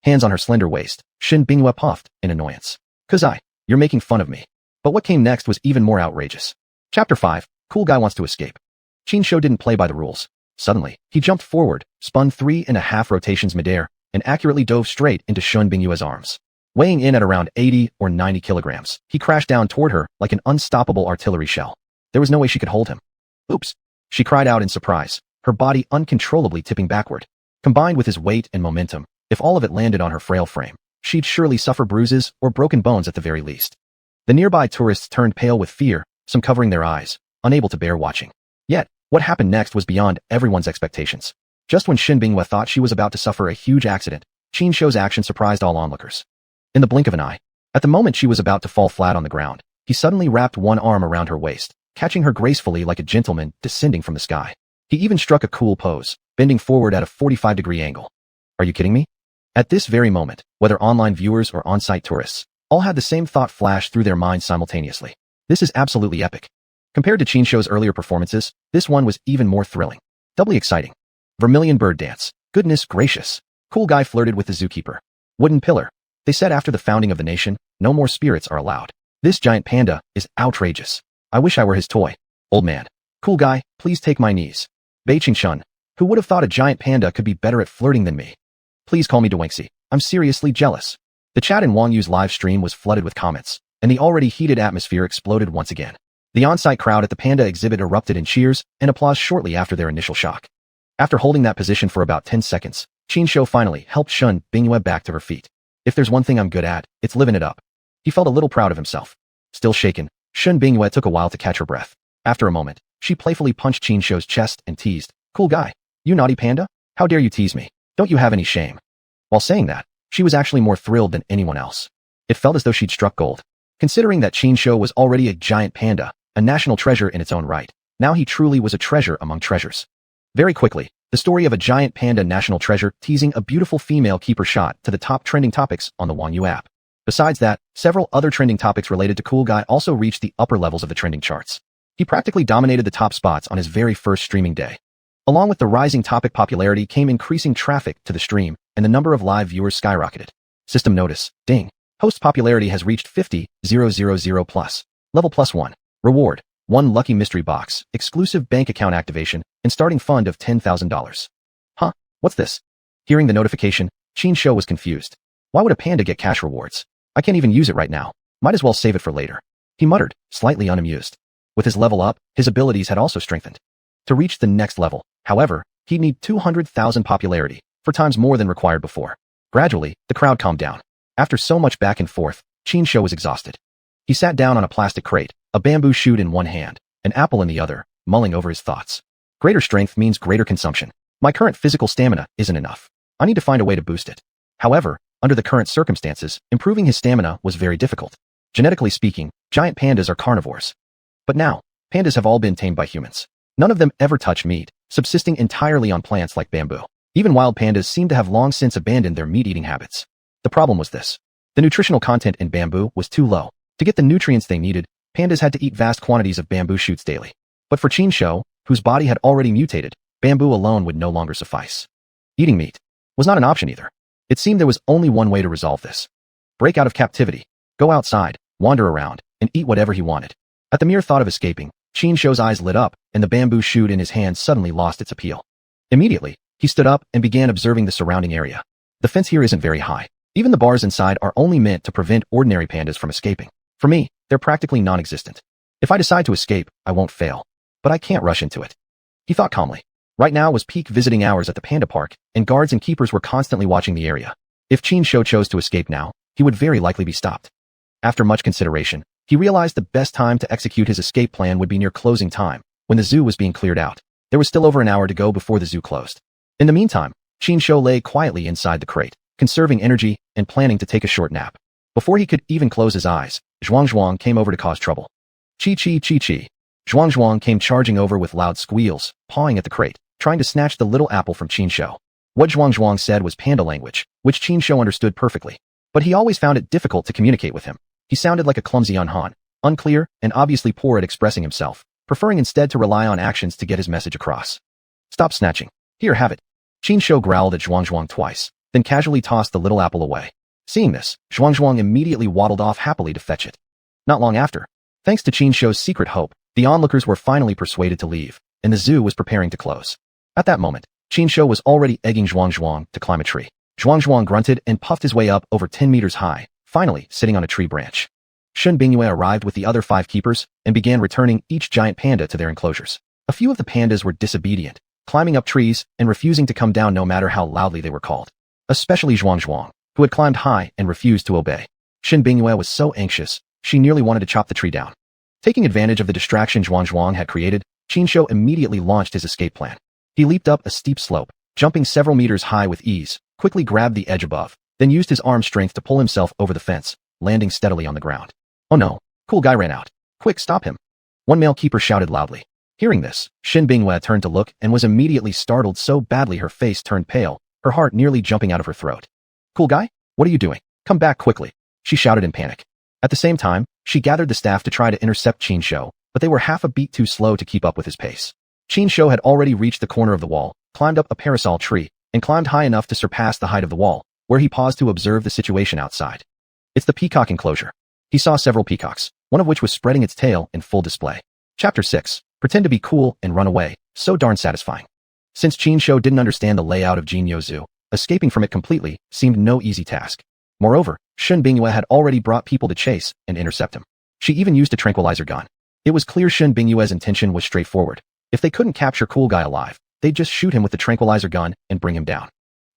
Hands on her slender waist, Shun Bingyue puffed in annoyance. Kozai, you're making fun of me. But what came next was even more outrageous. Chapter 5, Cool Guy Wants to Escape. Qinshu didn't play by the rules. Suddenly, he jumped forward, spun 3.5 rotations midair, and accurately dove straight into Shun Bingyue's arms. Weighing in at around 80 or 90 kilograms, he crashed down toward her like an unstoppable artillery shell. There was no way she could hold him. Oops! She cried out in surprise, her body uncontrollably tipping backward. Combined with his weight and momentum, if all of it landed on her frail frame, she'd surely suffer bruises or broken bones at the very least. The nearby tourists turned pale with fear, some covering their eyes, unable to bear watching. Yet, what happened next was beyond everyone's expectations. Just when Shun Bingyue thought she was about to suffer a huge accident, Qinshu's action surprised all onlookers. In the blink of an eye, At the moment she was about to fall flat on the ground, he suddenly wrapped one arm around her waist, catching her gracefully like a gentleman descending from the sky. He even struck a cool pose, bending forward at a 45-degree angle. Are you kidding me? At this very moment, whether online viewers or on-site tourists, all had the same thought flash through their minds simultaneously. This is absolutely epic. Compared to Qinshuo's earlier performances, this one was even more thrilling. Doubly exciting. Vermilion bird dance. Goodness gracious. Cool guy flirted with the zookeeper. Wooden pillar. They said after the founding of the nation, no more spirits are allowed. This giant panda is outrageous. I wish I were his toy. Old man. Cool guy, please take my knees. Bei Qingshun. Who would have thought a giant panda could be better at flirting than me? Please call me Dewangxi. I'm seriously jealous. The chat in Wang Yu's live stream was flooded with comments, and the already heated atmosphere exploded once again. The on-site crowd at the panda exhibit erupted in cheers and applause shortly after their initial shock. After holding that position for about 10 seconds, Qinshuo finally helped Shun Bingyue back to her feet. If there's one thing I'm good at, it's living it up. He felt a little proud of himself. Still shaken, Shun Bingyue took a while to catch her breath. After a moment, she playfully punched Qinshuo's chest and teased, "Cool guy. You naughty panda? How dare you tease me? Don't you have any shame?" While saying that, she was actually more thrilled than anyone else. It felt as though she'd struck gold. Considering that Qinshuo was already a giant panda, a national treasure in its own right, now he truly was a treasure among treasures. Very quickly, the story of a giant panda national treasure teasing a beautiful female keeper shot to the top trending topics on the Wang Yu app. Besides that, several other trending topics related to Cool Guy also reached the upper levels of the trending charts. He practically dominated the top spots on his very first streaming day. Along with the rising topic popularity came increasing traffic to the stream, and the number of live viewers skyrocketed. System notice, ding. Host popularity has reached 50,000 plus. Level +1. Reward. 1 lucky mystery box, exclusive bank account activation, and starting fund of $10,000. Huh? What's this? Hearing the notification, Qinshuo was confused. Why would a panda get cash rewards? I can't even use it right now. Might as well save it for later. He muttered, slightly unamused. With his level up, his abilities had also strengthened. To reach the next level, however, he'd need 200,000 popularity, 4 times more than required before. Gradually, the crowd calmed down. After so much back and forth, Qinshuo was exhausted. He sat down on a plastic crate, a bamboo shoot in one hand, an apple in the other, mulling over his thoughts. Greater strength means greater consumption. My current physical stamina isn't enough. I need to find a way to boost it. However, under the current circumstances, improving his stamina was very difficult. Genetically speaking, giant pandas are carnivores. But now, pandas have all been tamed by humans. None of them ever touch meat, subsisting entirely on plants like bamboo. Even wild pandas seem to have long since abandoned their meat-eating habits. The problem was this. The nutritional content in bamboo was too low. To get the nutrients they needed, pandas had to eat vast quantities of bamboo shoots daily. But for Qinshuo, whose body had already mutated, bamboo alone would no longer suffice. Eating meat was not an option either. It seemed there was only one way to resolve this. Break out of captivity, go outside, wander around, and eat whatever he wanted. At the mere thought of escaping, Qinshuo's eyes lit up, and the bamboo shoot in his hand suddenly lost its appeal. Immediately, he stood up and began observing the surrounding area. The fence here isn't very high. Even the bars inside are only meant to prevent ordinary pandas from escaping. For me, they're practically non-existent. If I decide to escape, I won't fail. But I can't rush into it. He thought calmly. Right now was peak visiting hours at the panda park, and guards and keepers were constantly watching the area. If Qinshuo chose to escape now, he would very likely be stopped. After much consideration, he realized the best time to execute his escape plan would be near closing time, when the zoo was being cleared out. There was still over an hour to go before the zoo closed. In the meantime, Qinshuo lay quietly inside the crate, conserving energy and planning to take a short nap. Before he could even close his eyes, Xuanhuan came over to cause trouble. Chi. Xuanhuan came charging over with loud squeals, pawing at the crate, trying to snatch the little apple from Qinshuo. What Xuanhuan said was panda language, which Qinshuo understood perfectly. But he always found it difficult to communicate with him. He sounded like a clumsy xuanhuan, unclear and obviously poor at expressing himself, preferring instead to rely on actions to get his message across. Stop snatching. Here, have it. Qinshuo growled at Xuanhuan twice, then casually tossed the little apple away. Seeing this, Xuanhuan immediately waddled off happily to fetch it. Not long after, thanks to Qinshuo's secret hope, the onlookers were finally persuaded to leave, and the zoo was preparing to close. At that moment, Qinshuo was already egging Xuanhuan to climb a tree. Xuanhuan grunted and puffed his way up over 10 meters high, finally sitting on a tree branch. Shun Bingyue arrived with the other 5 keepers and began returning each giant panda to their enclosures. A few of the pandas were disobedient, climbing up trees and refusing to come down no matter how loudly they were called. Especially Xuanhuan, who had climbed high and refused to obey. Shun Bingyue was so anxious, she nearly wanted to chop the tree down. Taking advantage of the distraction Xuanhuan had created, Qinshuo immediately launched his escape plan. He leaped up a steep slope, jumping several meters high with ease, quickly grabbed the edge above, then used his arm strength to pull himself over the fence, landing steadily on the ground. Oh no, cool guy ran out. Quick, stop him. One male keeper shouted loudly. Hearing this, Xin Bingyue turned to look and was immediately startled so badly her face turned pale, her heart nearly jumping out of her throat. Cool guy? What are you doing? Come back quickly, she shouted in panic. At the same time, she gathered the staff to try to intercept Qin Shou, but they were half a beat too slow to keep up with his pace. Qin Shou had already reached the corner of the wall, climbed up a parasol tree, and climbed high enough to surpass the height of the wall, where he paused to observe the situation outside. It's the peacock enclosure. He saw several peacocks, one of which was spreading its tail in full display. Chapter 6. Pretend to be cool and run away, so darn satisfying. Since Qin Shou didn't understand the layout of Jinyo Zoo, escaping from it completely seemed no easy task. Moreover, Xin Bingyue had already brought people to chase and intercept him. She even used a tranquilizer gun. It was clear Xin Bingyue's intention was straightforward. If they couldn't capture Cool Guy alive, they'd just shoot him with the tranquilizer gun and bring him down.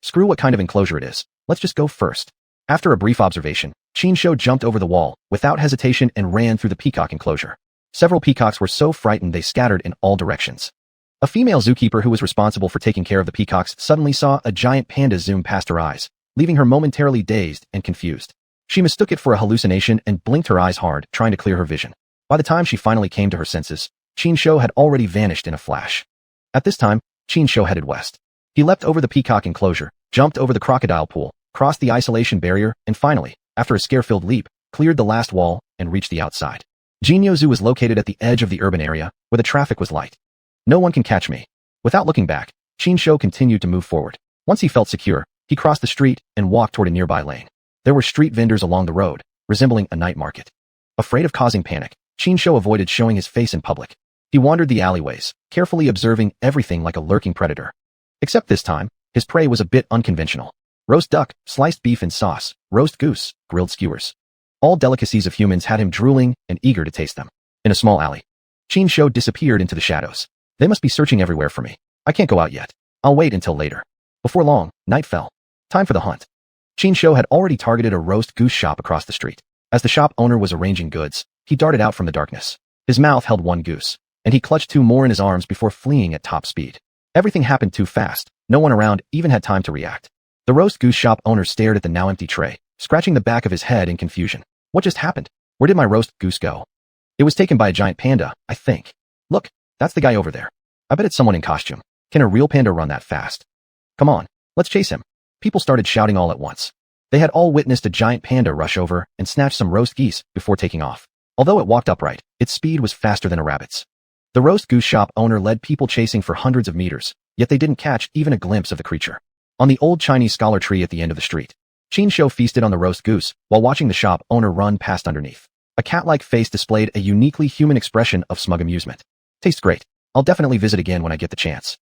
Screw what kind of enclosure it is, let's just go first. After a brief observation, Qin Shou jumped over the wall, without hesitation and ran through the peacock enclosure. Several peacocks were so frightened they scattered in all directions. A female zookeeper who was responsible for taking care of the peacocks suddenly saw a giant panda zoom past her eyes, leaving her momentarily dazed and confused. She mistook it for a hallucination and blinked her eyes hard, trying to clear her vision. By the time she finally came to her senses, Qin Shou had already vanished in a flash. At this time, Qin Shou headed west. He leapt over the peacock enclosure, jumped over the crocodile pool, crossed the isolation barrier, and finally, after a scare-filled leap, cleared the last wall and reached the outside. Jinyo Zoo was located at the edge of the urban area, where the traffic was light. No one can catch me. Without looking back, Qin Shou continued to move forward. Once he felt secure, he crossed the street and walked toward a nearby lane. There were street vendors along the road, resembling a night market. Afraid of causing panic, Qin Shou avoided showing his face in public. He wandered the alleyways, carefully observing everything like a lurking predator. Except this time, his prey was a bit unconventional. Roast duck, sliced beef in sauce, roast goose, grilled skewers. All delicacies of humans had him drooling and eager to taste them. In a small alley, Qin Shou disappeared into the shadows. They must be searching everywhere for me. I can't go out yet. I'll wait until later. Before long, night fell. Time for the hunt. Qin Shou had already targeted a roast goose shop across the street. As the shop owner was arranging goods, he darted out from the darkness. His mouth held one goose, and he clutched two more in his arms before fleeing at top speed. Everything happened too fast. No one around even had time to react. The roast goose shop owner stared at the now empty tray, scratching the back of his head in confusion. What just happened? Where did my roast goose go? It was taken by a giant panda, I think. Look, that's the guy over there. I bet it's someone in costume. Can a real panda run that fast? Come on, let's chase him. People started shouting all at once. They had all witnessed a giant panda rush over and snatch some roast geese before taking off. Although it walked upright, its speed was faster than a rabbit's. The roast goose shop owner led people chasing for hundreds of meters, yet they didn't catch even a glimpse of the creature. On the old Chinese scholar tree at the end of the street, Qin Shou feasted on the roast goose while watching the shop owner run past underneath. A cat-like face displayed a uniquely human expression of smug amusement. Tastes great. I'll definitely visit again when I get the chance.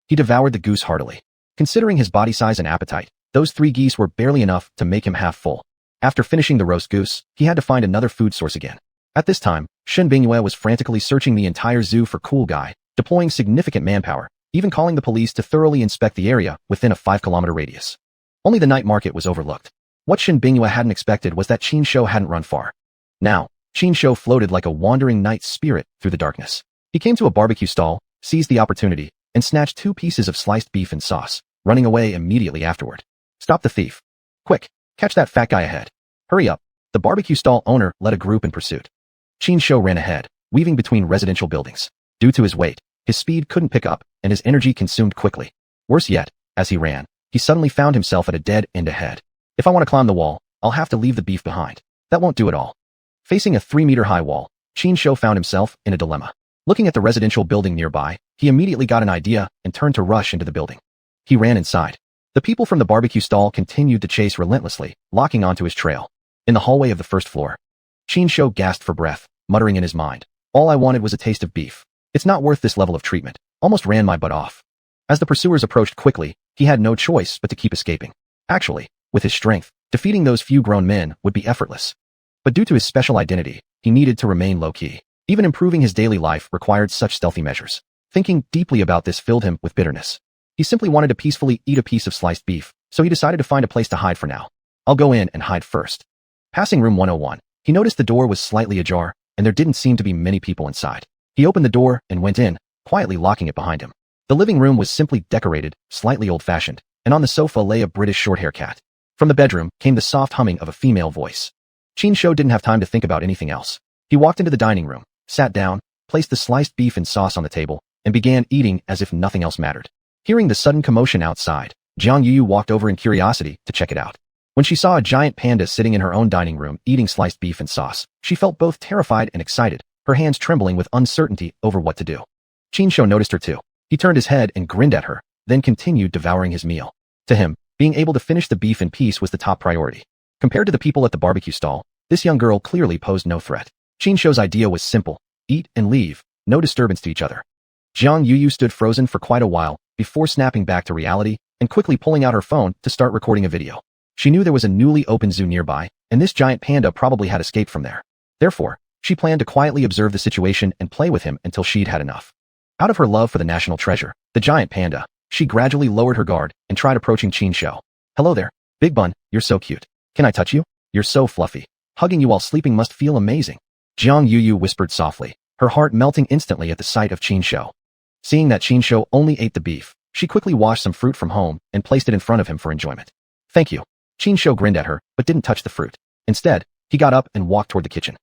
He devoured the goose heartily. Considering his body size and appetite, those 3 geese were barely enough to make him half full. After finishing the roast goose, he had to find another food source again. At this time, Xin Bingyue was frantically searching the entire zoo for Cool Guy, deploying significant manpower, even calling the police to thoroughly inspect the area within a 5-kilometer radius. Only the night market was overlooked. What Xin Bingyue hadn't expected was that Qin Shou hadn't run far. Now, Qin Shou floated like a wandering night spirit through the darkness. He came to a barbecue stall, seized the opportunity, and snatched 2 pieces of sliced beef and sauce, running away immediately afterward. Stop the thief. Quick, catch that fat guy ahead. Hurry up. The barbecue stall owner led a group in pursuit. Qin Shou ran ahead, weaving between residential buildings. Due to his weight, his speed couldn't pick up, and his energy consumed quickly. Worse yet, as he ran, he suddenly found himself at a dead end ahead. If I want to climb the wall, I'll have to leave the beef behind. That won't do it all. Facing a 3-meter-high wall, Qin Shou found himself in a dilemma. Looking at the residential building nearby, he immediately got an idea and turned to rush into the building. He ran inside. The people from the barbecue stall continued to chase relentlessly, locking onto his trail. In the hallway of the first floor, Qin Shou gasped for breath, muttering in his mind, "All I wanted was a taste of beef. It's not worth this level of treatment. Almost ran my butt off." As the pursuers approached quickly, he had no choice but to keep escaping. Actually, with his strength, defeating those few grown men would be effortless. But due to his special identity, he needed to remain low-key. Even improving his daily life required such stealthy measures. Thinking deeply about this filled him with bitterness. He simply wanted to peacefully eat a piece of sliced beef, so he decided to find a place to hide for now. I'll go in and hide first. Passing room 101, he noticed the door was slightly ajar, and there didn't seem to be many people inside. He opened the door and went in, quietly locking it behind him. The living room was simply decorated, slightly old-fashioned, and on the sofa lay a British short-hair cat. From the bedroom came the soft humming of a female voice. Qin Shou didn't have time to think about anything else. He walked into the dining room, sat down, placed the sliced beef and sauce on the table, and began eating as if nothing else mattered. Hearing the sudden commotion outside, Jiang Yuyu walked over in curiosity to check it out. When she saw a giant panda sitting in her own dining room eating sliced beef and sauce, she felt both terrified and excited, her hands trembling with uncertainty over what to do. Qin Shou noticed her too. He turned his head and grinned at her, then continued devouring his meal. To him, being able to finish the beef in peace was the top priority. Compared to the people at the barbecue stall, this young girl clearly posed no threat. Qin Shou's idea was simple: eat and leave, no disturbance to each other. Jiang Yuyu stood frozen for quite a while before snapping back to reality and quickly pulling out her phone to start recording a video. She knew there was a newly opened zoo nearby, and this giant panda probably had escaped from there. Therefore, she planned to quietly observe the situation and play with him until she'd had enough. Out of her love for the national treasure, the giant panda, she gradually lowered her guard and tried approaching Qin Shou. Hello there, Big Bun, you're so cute. Can I touch you? You're so fluffy. Hugging you while sleeping must feel amazing. Jiang Yuyu whispered softly, her heart melting instantly at the sight of Qin Shou. Seeing that Qin Shou only ate the beef, she quickly washed some fruit from home and placed it in front of him for enjoyment. Thank you. Qin Shou grinned at her, but didn't touch the fruit. Instead, he got up and walked toward the kitchen.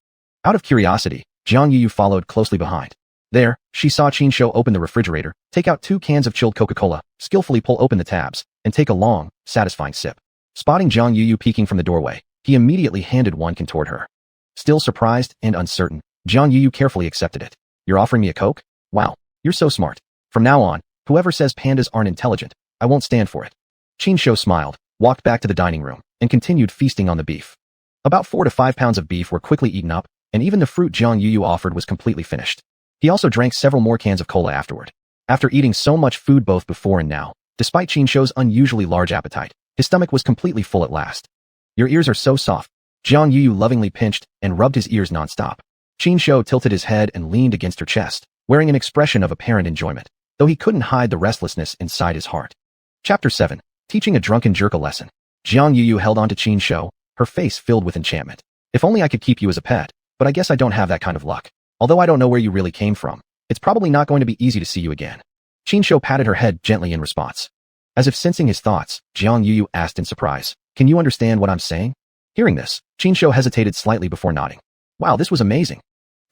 Out of curiosity, Jiang Yuyu followed closely behind. There, she saw Qin Shou open the refrigerator, take out 2 cans of chilled Coca-Cola, skillfully pull open the tabs, and take a long, satisfying sip. Spotting Jiang Yuyu peeking from the doorway, he immediately handed 1 can toward her. Still surprised and uncertain, Jiang Yuyu carefully accepted it. You're offering me a Coke? Wow, you're so smart. From now on, whoever says pandas aren't intelligent, I won't stand for it. Qin Shou smiled, walked back to the dining room, and continued feasting on the beef. About 4 to 5 pounds of beef were quickly eaten up, and even the fruit Jiang Yuyu offered was completely finished. He also drank several more cans of cola afterward. After eating so much food both before and now, despite Qin Shou's unusually large appetite, his stomach was completely full at last. Your ears are so soft. Jiang Yuyu lovingly pinched and rubbed his ears nonstop. Qin Shou tilted his head and leaned against her chest, wearing an expression of apparent enjoyment, though he couldn't hide the restlessness inside his heart. Chapter 7. Teaching a drunken jerk a lesson. Jiang Yuyu held on to Qin Shou, her face filled with enchantment. If only I could keep you as a pet, but I guess I don't have that kind of luck. Although I don't know where you really came from, it's probably not going to be easy to see you again. Qin Shou patted her head gently in response. As if sensing his thoughts, Jiang Yuyu asked in surprise, Can you understand what I'm saying? Hearing this, Qin Shou hesitated slightly before nodding. Wow, this was amazing.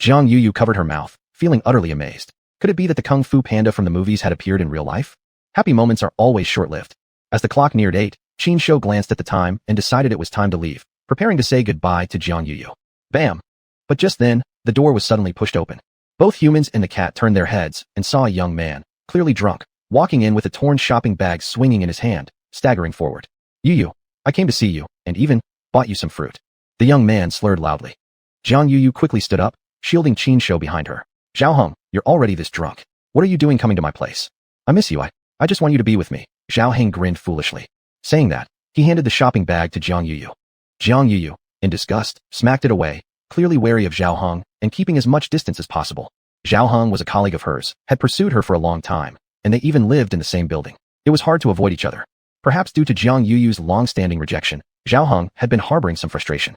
Jiang Yuyu covered her mouth, feeling utterly amazed. Could it be that the Kung Fu Panda from the movies had appeared in real life? Happy moments are always short-lived. As the clock neared 8, Qin Shou glanced at the time and decided it was time to leave, preparing to say goodbye to Jiang Yuyu. Bam! But just then, the door was suddenly pushed open. Both humans and the cat turned their heads and saw a young man, clearly drunk, walking in with a torn shopping bag swinging in his hand, staggering forward. Yuyu, I came to see you, and even bought you some fruit. The young man slurred loudly. Jiang Yuyu quickly stood up, shielding Qin Shou behind her. Xiaoheng, you're already this drunk. What are you doing coming to my place? I miss you. I just want you to be with me. Xiaoheng grinned foolishly. Saying that, he handed the shopping bag to Jiang Yuyu. Jiang Yuyu, in disgust, smacked it away, clearly wary of Xiaoheng and keeping as much distance as possible. Xiaoheng was a colleague of hers, had pursued her for a long time, and they even lived in the same building. It was hard to avoid each other. Perhaps due to Jiang Yuyu's long-standing rejection, Xiaoheng had been harboring some frustration.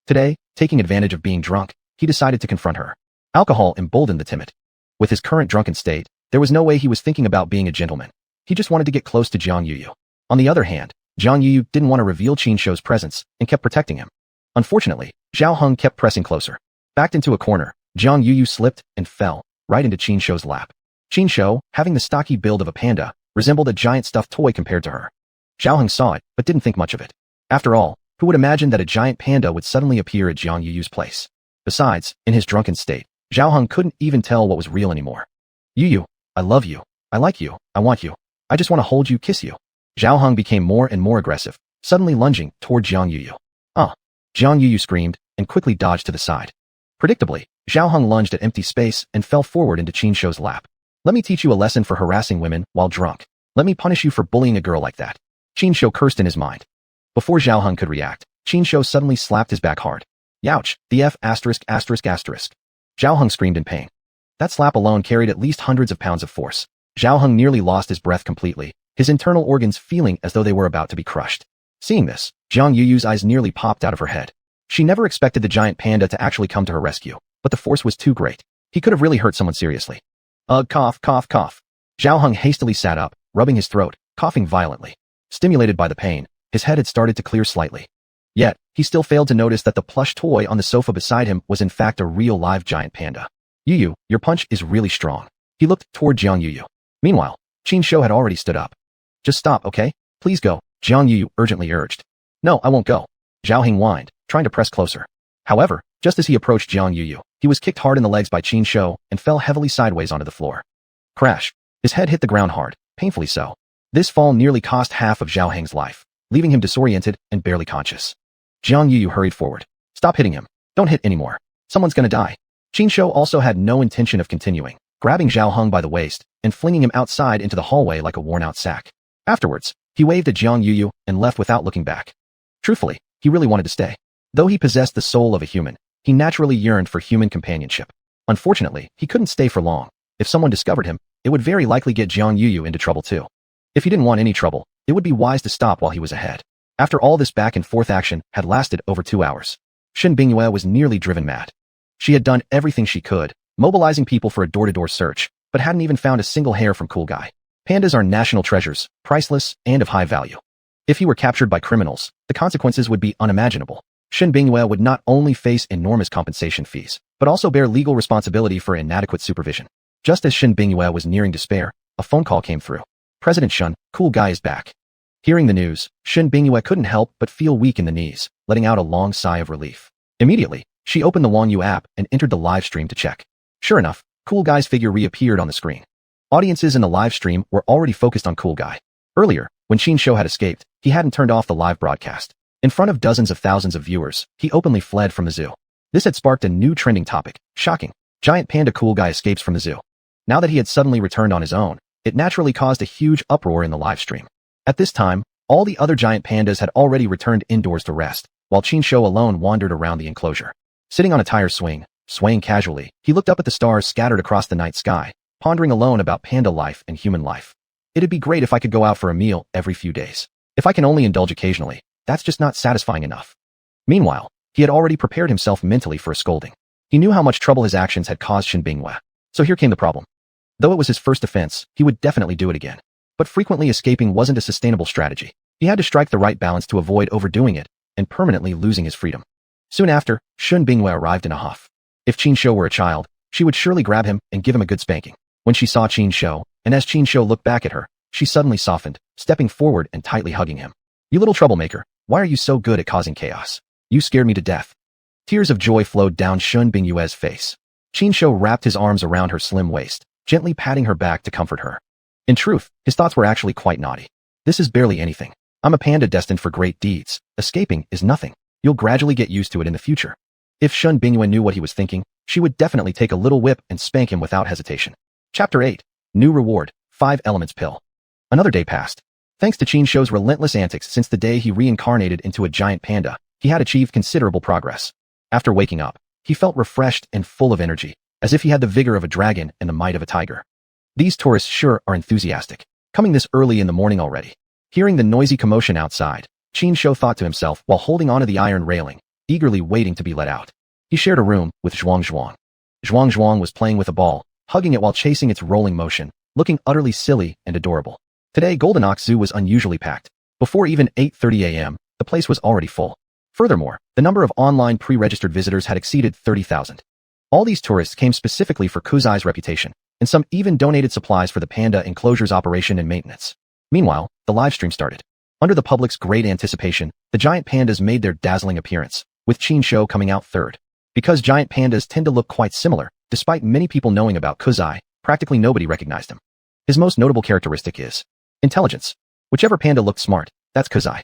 Today, taking advantage of being drunk, he decided to confront her. Alcohol emboldened the timid. With his current drunken state, there was no way he was thinking about being a gentleman. He just wanted to get close to Jiang Yuyu. On the other hand, Jiang Yuyu didn't want to reveal Qin Shou's presence and kept protecting him. Unfortunately, Xiaoheng kept pressing closer. Backed into a corner, Jiang Yuyu slipped and fell right into Qin Shou's lap. Qin Shou, having the stocky build of a panda, resembled a giant stuffed toy compared to her. Xiaoheng saw it, but didn't think much of it. After all, who would imagine that a giant panda would suddenly appear at Jiang Yuyu's place? Besides, in his drunken state, Xiaoheng couldn't even tell what was real anymore. Yuyu, I love you. I like you. I want you. I just want to hold you, kiss you. Xiaoheng became more and more aggressive, suddenly lunging toward Jiang Yuyu. Jiang Yuyu screamed and quickly dodged to the side. Predictably, Xiaoheng lunged at empty space and fell forward into Qin Shou's lap. Let me teach you a lesson for harassing women while drunk. Let me punish you for bullying a girl like that. Qin Shou cursed in his mind. Before Xiaoheng could react, Qin Shou suddenly slapped his back hard. Youch, the F*******. Xiaoheng screamed in pain. That slap alone carried at least hundreds of pounds of force. Xiaoheng nearly lost his breath completely, his internal organs feeling as though they were about to be crushed. Seeing this, Jiang Yuyu's eyes nearly popped out of her head. She never expected the giant panda to actually come to her rescue, but the force was too great. He could have really hurt someone seriously. Cough, cough, cough. Xiaoheng hastily sat up, rubbing his throat, coughing violently. Stimulated by the pain, his head had started to clear slightly. Yet, he still failed to notice that the plush toy on the sofa beside him was in fact a real live giant panda. Yu, your punch is really strong. He looked toward Jiang Yu. Meanwhile, Qin Shou had already stood up. Just stop, okay? Please go, Jiang Yu urgently urged. No, I won't go. Zhao Hing whined, trying to press closer. However, just as he approached Jiang Yu, he was kicked hard in the legs by Qin Shou and fell heavily sideways onto the floor. Crash. His head hit the ground hard, painfully so. This fall nearly cost half of Zhao Hing's life, leaving him disoriented and barely conscious. Jiang Yu hurried forward. Stop hitting him. Don't hit anymore. Someone's gonna die. Qin Shou also had no intention of continuing, grabbing Zhao Heng by the waist and flinging him outside into the hallway like a worn-out sack. Afterwards, he waved at Jiang Yu and left without looking back. Truthfully, he really wanted to stay. Though he possessed the soul of a human, he naturally yearned for human companionship. Unfortunately, he couldn't stay for long. If someone discovered him, it would very likely get Jiang Yu into trouble too. If he didn't want any trouble, it would be wise to stop while he was ahead. After all this back and forth action had lasted over 2 hours, Shen Bingyue was nearly driven mad. She had done everything she could, mobilizing people for a door-to-door search, but hadn't even found a single hair from Cool Guy. Pandas are national treasures, priceless, and of high value. If he were captured by criminals, the consequences would be unimaginable. Shen Bingyue would not only face enormous compensation fees, but also bear legal responsibility for inadequate supervision. Just as Shen Bingyue was nearing despair, a phone call came through. President Shen, Cool Guy is back. Hearing the news, Shen Bingyue couldn't help but feel weak in the knees, letting out a long sigh of relief. Immediately, she opened the Xuanhuan app and entered the live stream to check. Sure enough, Cool Guy's figure reappeared on the screen. Audiences in the live stream were already focused on Cool Guy. Earlier, when Qin Shou had escaped, he hadn't turned off the live broadcast. In front of dozens of thousands of viewers, he openly fled from the zoo. This had sparked a new trending topic. Shocking. Giant panda Cool Guy escapes from the zoo. Now that he had suddenly returned on his own, it naturally caused a huge uproar in the live stream. At this time, all the other giant pandas had already returned indoors to rest, while Qin Shou alone wandered around the enclosure. Sitting on a tire swing, swaying casually, he looked up at the stars scattered across the night sky, pondering alone about panda life and human life. It'd be great if I could go out for a meal every few days. If I can only indulge occasionally, that's just not satisfying enough. Meanwhile, he had already prepared himself mentally for a scolding. He knew how much trouble his actions had caused Shen Bingyue. So here came the problem. Though it was his first offense, he would definitely do it again. But frequently escaping wasn't a sustainable strategy. He had to strike the right balance to avoid overdoing it and permanently losing his freedom. Soon after, Shen Bingyue arrived in a huff. If Qin Shou were a child, she would surely grab him and give him a good spanking. When she saw Qin Shou, and as Qin Shou looked back at her, she suddenly softened, stepping forward and tightly hugging him. You little troublemaker, why are you so good at causing chaos? You scared me to death. Tears of joy flowed down Shen Bingyue's face. Qin Shou wrapped his arms around her slim waist, gently patting her back to comfort her. In truth, his thoughts were actually quite naughty. This is barely anything. I'm a panda destined for great deeds. Escaping is nothing. You'll gradually get used to it in the future. If Shen Bingyue knew what he was thinking, she would definitely take a little whip and spank him without hesitation. Chapter 8. New Reward, 5 Elements Pill. Another day passed. Thanks to Qin Shou's relentless antics since the day he reincarnated into a giant panda, he had achieved considerable progress. After waking up, he felt refreshed and full of energy, as if he had the vigor of a dragon and the might of a tiger. These tourists sure are enthusiastic, coming this early in the morning already. Hearing the noisy commotion outside, Qin Shou thought to himself while holding onto the iron railing, eagerly waiting to be let out. He shared a room with xuanhuan. Xuanhuan was playing with a ball, hugging it while chasing its rolling motion, looking utterly silly and adorable. Today, Golden Ox Zoo was unusually packed. Before even 8:30 a.m., the place was already full. Furthermore, the number of online pre-registered visitors had exceeded 30,000. All these tourists came specifically for Kuzai's reputation, and some even donated supplies for the panda enclosure's operation and maintenance. Meanwhile, the live stream started. Under the public's great anticipation, the giant pandas made their dazzling appearance, with Qin Shou coming out third. Because giant pandas tend to look quite similar, despite many people knowing about Kuzai, practically nobody recognized him. His most notable characteristic is intelligence. Whichever panda looked smart, that's Kuzai.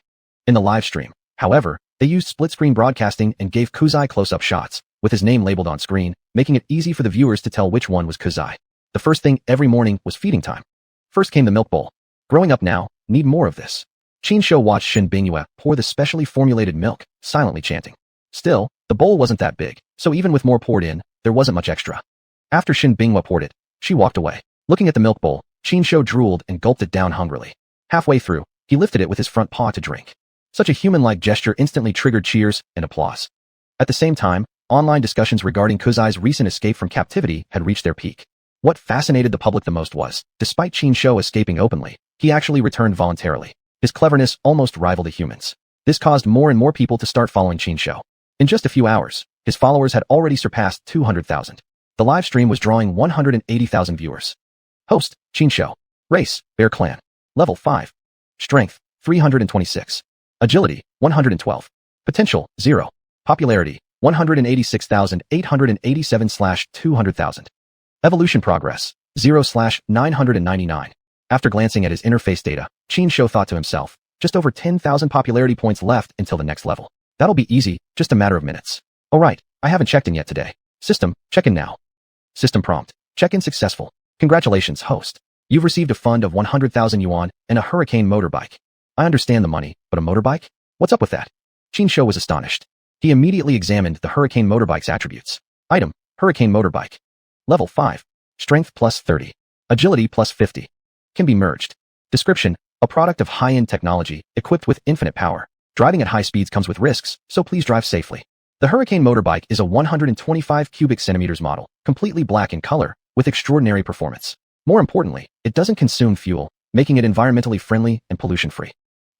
In the live stream, however, they used split-screen broadcasting and gave Kuzai close-up shots, with his name labeled on screen, making it easy for the viewers to tell which one was Kuzai. The first thing every morning was feeding time. First came the milk bowl. Growing up now, need more of this. Qin Shou watched Shen Bingyue pour the specially formulated milk, silently chanting. Still, the bowl wasn't that big, so even with more poured in, there wasn't much extra. After Shen Bingyue poured it, she walked away. Looking at the milk bowl, Qin Shou drooled and gulped it down hungrily. Halfway through, he lifted it with his front paw to drink. Such a human-like gesture instantly triggered cheers and applause. At the same time, online discussions regarding Kuzai's recent escape from captivity had reached their peak. What fascinated the public the most was, despite Qin Shou escaping openly, he actually returned voluntarily. His cleverness almost rivaled a human's. This caused more and more people to start following Qin Shou. In just a few hours, his followers had already surpassed 200,000. The live stream was drawing 180,000 viewers. Host, Qin Shou. Race, Bear Clan. Level 5. Strength, 326. Agility, 112. Potential, 0. Popularity, 186,887/200,000. Evolution progress, 0/999. After glancing at his interface data, Qin Shou thought to himself, just over 10,000 popularity points left until the next level. That'll be easy, just a matter of minutes. Alright, I haven't checked in yet today. System, check in now. System prompt, check in successful. Congratulations, host. You've received a fund of 100,000 yuan and a hurricane motorbike. I understand the money, but a motorbike? What's up with that? Qin Shou was astonished. He immediately examined the hurricane motorbike's attributes. Item, hurricane motorbike. Level 5. Strength plus 30. Agility plus 50. Can be merged. Description, a product of high-end technology, equipped with infinite power. Driving at high speeds comes with risks, so please drive safely. The hurricane motorbike is a 125 cubic centimeters model, completely black in color, with extraordinary performance. More importantly, it doesn't consume fuel, making it environmentally friendly and pollution-free.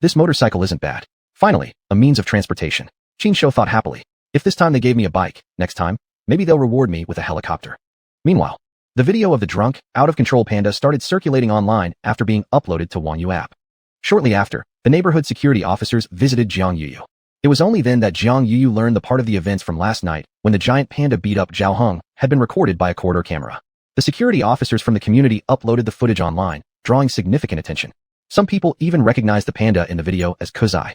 This motorcycle isn't bad. Finally, a means of transportation. Qin Shou thought happily. If this time they gave me a bike, next time, maybe they'll reward me with a helicopter. Meanwhile, the video of the drunk, out-of-control panda started circulating online after being uploaded to xuanhuan app. Shortly after, the neighborhood security officers visited Jiang Yuyu. It was only then that Jiang Yuyu learned the part of the events from last night when the giant panda beat up Zhao Heng had been recorded by a corridor camera. The security officers from the community uploaded the footage online, drawing significant attention. Some people even recognized the panda in the video as xuanhuan.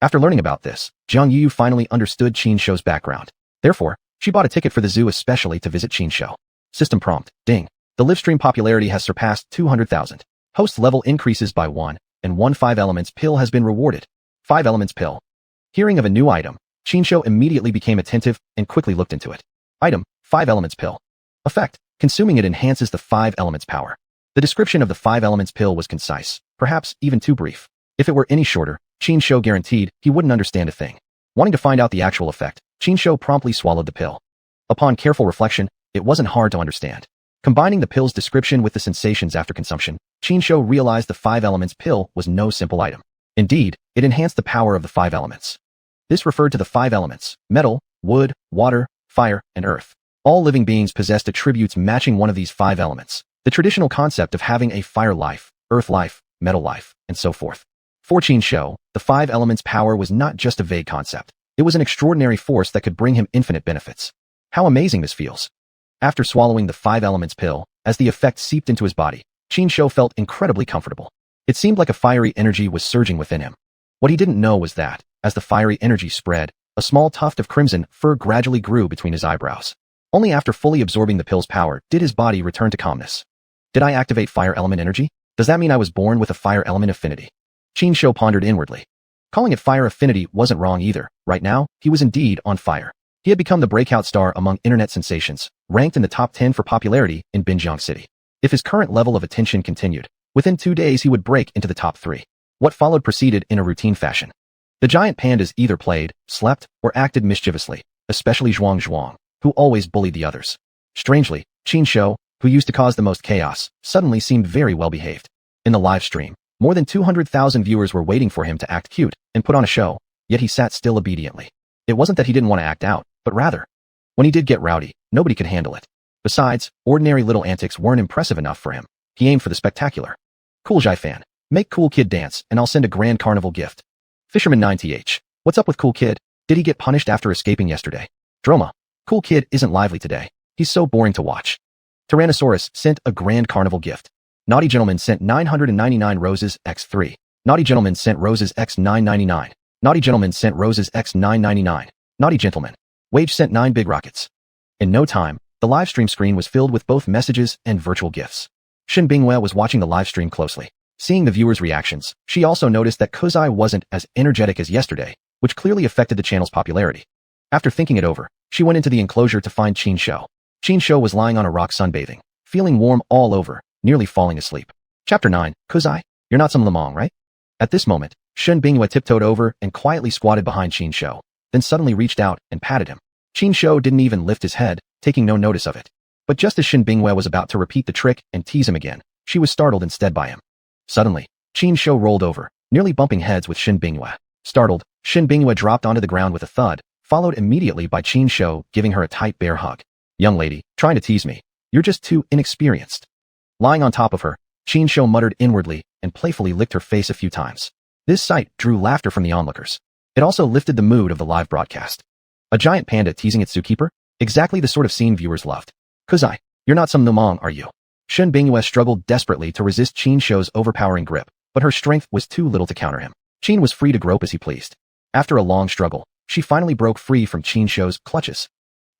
After learning about this, Jiang Yuyu finally understood Qin Shou's background. Therefore, she bought a ticket for the zoo especially to visit Qin Shou. System prompt, ding. The livestream popularity has surpassed 200,000. Host level increases by 1, and 1 5 elements pill has been rewarded. 5 elements pill. Hearing of a new item, Qin Shou immediately became attentive and quickly looked into it. Item, 5 elements pill. Effect, consuming it enhances the 5 elements power. The description of the 5 elements pill was concise, perhaps even too brief. If it were any shorter, Qin Shou guaranteed he wouldn't understand a thing. Wanting to find out the actual effect, Qin Shou promptly swallowed the pill. Upon careful reflection, it wasn't hard to understand. Combining the pill's description with the sensations after consumption, Qin Shou realized the 5 elements pill was no simple item. Indeed, it enhanced the power of the 5 elements. This referred to the 5 elements: metal, wood, water, fire, and earth. All living beings possessed attributes matching one of these 5 elements. The traditional concept of having a fire life, earth life, metal life, and so forth. For Qin Shou, the 5 elements power was not just a vague concept. It was an extraordinary force that could bring him infinite benefits. How amazing this feels. After swallowing the 5 elements pill, as the effect seeped into his body, Qin Shou felt incredibly comfortable. It seemed like a fiery energy was surging within him. What he didn't know was that, as the fiery energy spread, a small tuft of crimson fur gradually grew between his eyebrows. Only after fully absorbing the pill's power did his body return to calmness. Did I activate fire element energy? Does that mean I was born with a fire element affinity? Qin Shou pondered inwardly. Calling it fire affinity wasn't wrong either. Right now, he was indeed on fire. He had become the breakout star among internet sensations, ranked in the top 10 for popularity in Binjiang City. If his current level of attention continued, within 2 days he would break into the top 3. What followed proceeded in a routine fashion. The giant pandas either played, slept, or acted mischievously, especially xuanhuan, who always bullied the others. Strangely, Qin Shou, who used to cause the most chaos, suddenly seemed very well behaved. In the live stream, more than 200,000 viewers were waiting for him to act cute and put on a show, yet he sat still obediently. It wasn't that he didn't want to act out, but rather, when he did get rowdy, nobody could handle it. Besides, ordinary little antics weren't impressive enough for him. He aimed for the spectacular. Cool Jai fan. Make Cool Kid dance, and I'll send a grand carnival gift. Fisherman 9th. What's up with Cool Kid? Did he get punished after escaping yesterday? Drama. Cool Kid isn't lively today. He's so boring to watch. Tyrannosaurus sent a grand carnival gift. Naughty Gentleman sent 999 roses x3. Naughty Gentleman sent roses x 999. Naughty Gentleman sent roses x 999. Naughty Gentleman. Wage sent 9 big rockets. In no time, the live stream screen was filled with both messages and virtual gifts. Shen Binghua was watching the live stream closely. Seeing the viewers' reactions, she also noticed that xuanhuan wasn't as energetic as yesterday, which clearly affected the channel's popularity. After thinking it over, she went into the enclosure to find Qin Shou. Qin Shou was lying on a rock sunbathing, feeling warm all over, nearly falling asleep. Chapter 9, xuanhuan, you're not some lemong, right? At this moment, Shen Binghua tiptoed over and quietly squatted behind Qin Shou, then suddenly reached out and patted him. Qin Shou didn't even lift his head, taking no notice of it. But just as Shen Binghua was about to repeat the trick and tease him again, she was startled instead by him. Suddenly, Qin Shou rolled over, nearly bumping heads with Shen Binghua. Startled, Shin Bingyue dropped onto the ground with a thud, followed immediately by Qin Shou giving her a tight bear hug. Young lady, trying to tease me. You're just too inexperienced. Lying on top of her, Qin Shou muttered inwardly and playfully licked her face a few times. This sight drew laughter from the onlookers. It also lifted the mood of the live broadcast. A giant panda teasing its zookeeper? Exactly the sort of scene viewers loved. Kuzai, you're not some nomong, are you? Shin Bingyue struggled desperately to resist Qin Shou's overpowering grip, but her strength was too little to counter him. Qin was free to grope as he pleased. After a long struggle, she finally broke free from Qin Shou's clutches.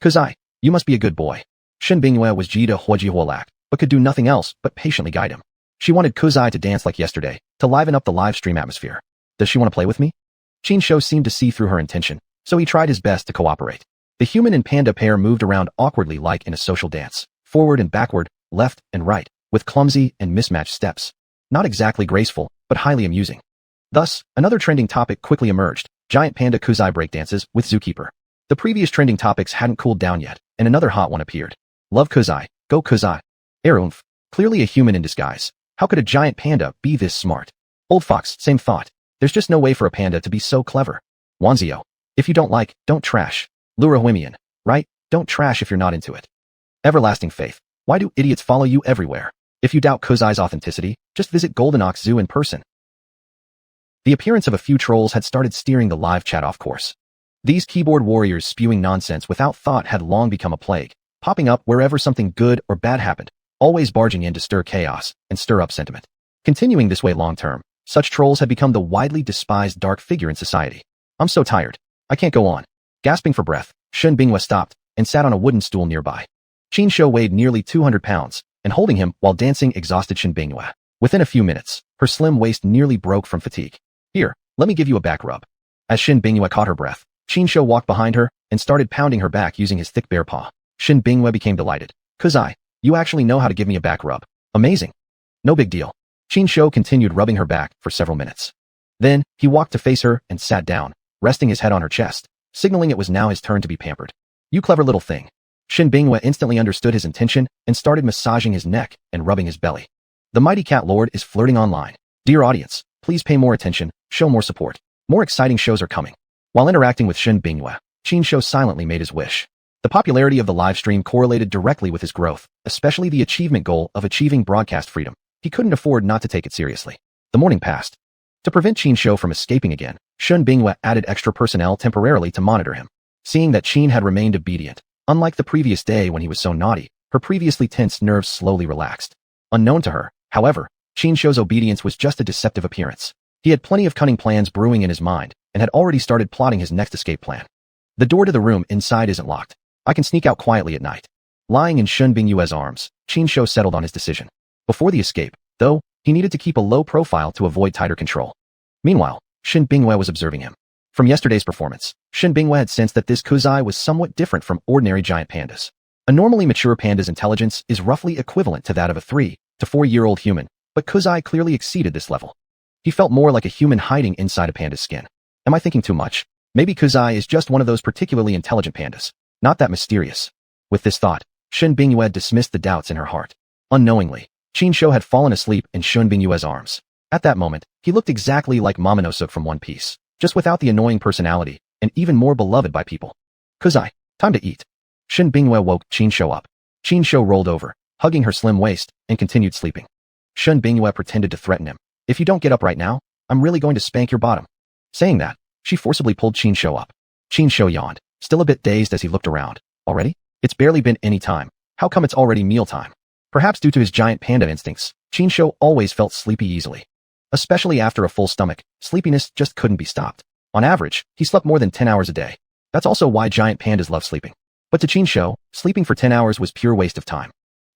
Kuzai, you must be a good boy. Shin Bingyue was Jida Huojihuolak, but could do nothing else but patiently guide him. She wanted Kuzai to dance like yesterday, to liven up the live stream atmosphere. Does she want to play with me? Qin Shou seemed to see through her intention, so he tried his best to cooperate. The human and panda pair moved around awkwardly like in a social dance, forward and backward, left and right, with clumsy and mismatched steps. Not exactly graceful, but highly amusing. Thus, another trending topic quickly emerged, giant panda Kuzai breakdances with zookeeper. The previous trending topics hadn't cooled down yet, and another hot one appeared. Love Kuzai, go Kuzai. Erumph, clearly a human in disguise. How could a giant panda be this smart? Old fox, same thought. There's just no way for a panda to be so clever. Wanzio, if you don't like, don't trash. Lura Huimian, right? Don't trash if you're not into it. Everlasting faith, why do idiots follow you everywhere? If you doubt Kuzai's authenticity, just visit Golden Ox Zoo in person. The appearance of a few trolls had started steering the live chat off course. These keyboard warriors spewing nonsense without thought had long become a plague, popping up wherever something good or bad happened, always barging in to stir chaos and stir up sentiment. Continuing this way long term, such trolls had become the widely despised dark figure in society. I'm so tired. I can't go on. Gasping for breath, Shin Bingyue stopped and sat on a wooden stool nearby. Qin Shou weighed nearly 200 pounds, and holding him while dancing exhausted Shin Bingyue. Within a few minutes, her slim waist nearly broke from fatigue. Here, let me give you a back rub. As Shin Bingyue caught her breath, Qin Shou walked behind her and started pounding her back using his thick bear paw. Shin Bingyue became delighted. Kuzai, you actually know how to give me a back rub. Amazing. No big deal. Qin Shou continued rubbing her back for several minutes. Then, he walked to face her and sat down, resting his head on her chest, signaling it was now his turn to be pampered. You clever little thing. Shin Bingyue instantly understood his intention and started massaging his neck and rubbing his belly. The mighty cat lord is flirting online. Dear audience, please pay more attention, show more support. More exciting shows are coming. While interacting with Shin Bingyue, Qin Shou silently made his wish. The popularity of the live stream correlated directly with his growth, especially the achievement goal of achieving broadcast freedom. He couldn't afford not to take it seriously. The morning passed. To prevent Qin Shou from escaping again, Shin Bingyue added extra personnel temporarily to monitor him. Seeing that Qin had remained obedient, unlike the previous day when he was so naughty, her previously tensed nerves slowly relaxed. Unknown to her, however, Qin Shou's obedience was just a deceptive appearance. He had plenty of cunning plans brewing in his mind, and had already started plotting his next escape plan. The door to the room inside isn't locked. I can sneak out quietly at night. Lying in Shin Bingyue's arms, Qin Shou settled on his decision. Before the escape, though, he needed to keep a low profile to avoid tighter control. Meanwhile, Shin Bingyue was observing him. From yesterday's performance, Shin Bingyue had sensed that this Kuzai was somewhat different from ordinary giant pandas. A normally mature panda's intelligence is roughly equivalent to that of a 3 to 4-year-old human, but Kuzai clearly exceeded this level. He felt more like a human hiding inside a panda's skin. Am I thinking too much? Maybe Kuzai is just one of those particularly intelligent pandas. Not that mysterious. With this thought, Shin Bingyue dismissed the doubts in her heart. Unknowingly, Qin Shou had fallen asleep in Shin Bingyue's arms. At that moment, he looked exactly like Momonosuke from One Piece, just without the annoying personality, and even more beloved by people. Kuzai, time to eat. Shin Bingyue woke Qin Shou up. Qin Shou rolled over, hugging her slim waist, and continued sleeping. Shin Bingyue pretended to threaten him. If you don't get up right now, I'm really going to spank your bottom. Saying that, she forcibly pulled Qin Shou up. Qin Shou yawned, still a bit dazed as he looked around. Already? It's barely been any time. How come it's already mealtime? Perhaps due to his giant panda instincts, Qin Shou always felt sleepy easily. Especially after a full stomach, sleepiness just couldn't be stopped. On average, he slept more than 10 hours a day. That's also why giant pandas love sleeping. But to Qin Shou, sleeping for 10 hours was pure waste of time.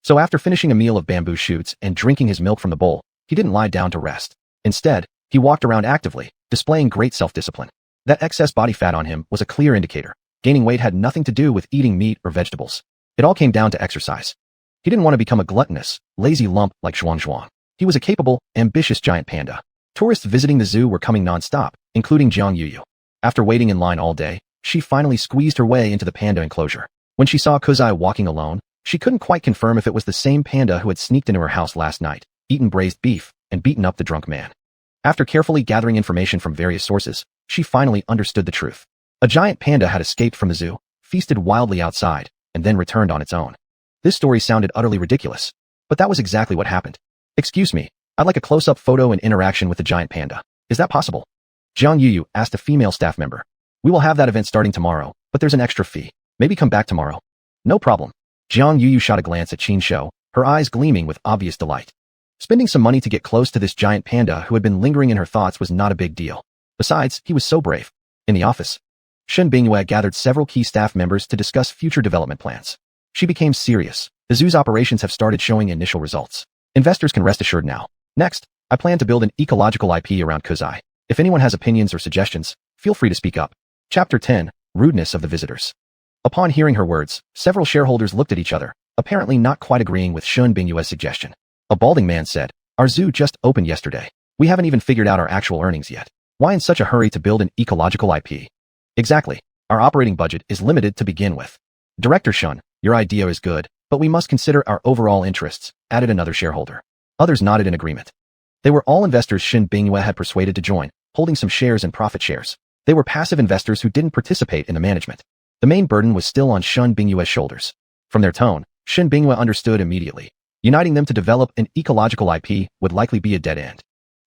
So after finishing a meal of bamboo shoots and drinking his milk from the bowl, he didn't lie down to rest. Instead, he walked around actively, displaying great self-discipline. That excess body fat on him was a clear indicator. Gaining weight had nothing to do with eating meat or vegetables. It all came down to exercise. He didn't want to become a gluttonous, lazy lump like xuanhuan. He was a capable, ambitious giant panda. Tourists visiting the zoo were coming non-stop, including Jiang Yuyu. After waiting in line all day, she finally squeezed her way into the panda enclosure. When she saw Kuzai walking alone, she couldn't quite confirm if it was the same panda who had sneaked into her house last night, eaten braised beef, and beaten up the drunk man. After carefully gathering information from various sources, She finally understood the truth. A giant panda had escaped from the zoo, feasted wildly outside, and then returned on its own. This story sounded utterly ridiculous, but that was exactly what happened. Excuse me, I'd like a close-up photo and interaction with the giant panda. Is that possible? Jiang Yuyu asked a female staff member. We will have that event starting tomorrow, but there's an extra fee. Maybe come back tomorrow. No problem. Jiang Yuyu shot a glance at Qin Shou, her eyes gleaming with obvious delight. Spending some money to get close to this giant panda who had been lingering in her thoughts was not a big deal. Besides, he was so brave. In the office, Shen Bingyue gathered several key staff members to discuss future development plans. She became serious. The zoo's operations have started showing initial results. Investors can rest assured now. Next, I plan to build an ecological IP around Kuzai. If anyone has opinions or suggestions, feel free to speak up. Chapter 10, Rudeness of the Visitors. Upon hearing her words, several shareholders looked at each other, apparently not quite agreeing with Shen Bingyue's suggestion. A balding man said, Our zoo just opened yesterday. We haven't even figured out our actual earnings yet. Why in such a hurry to build an ecological IP? Exactly. Our operating budget is limited to begin with. Director Shun, your idea is good, but we must consider our overall interests, added another shareholder. Others nodded in agreement. They were all investors Shen Bingyue had persuaded to join, holding some shares and profit shares. They were passive investors who didn't participate in the management. The main burden was still on Shen Bingyue's shoulders. From their tone, Shen Bingyue understood immediately. Uniting them to develop an ecological IP would likely be a dead end.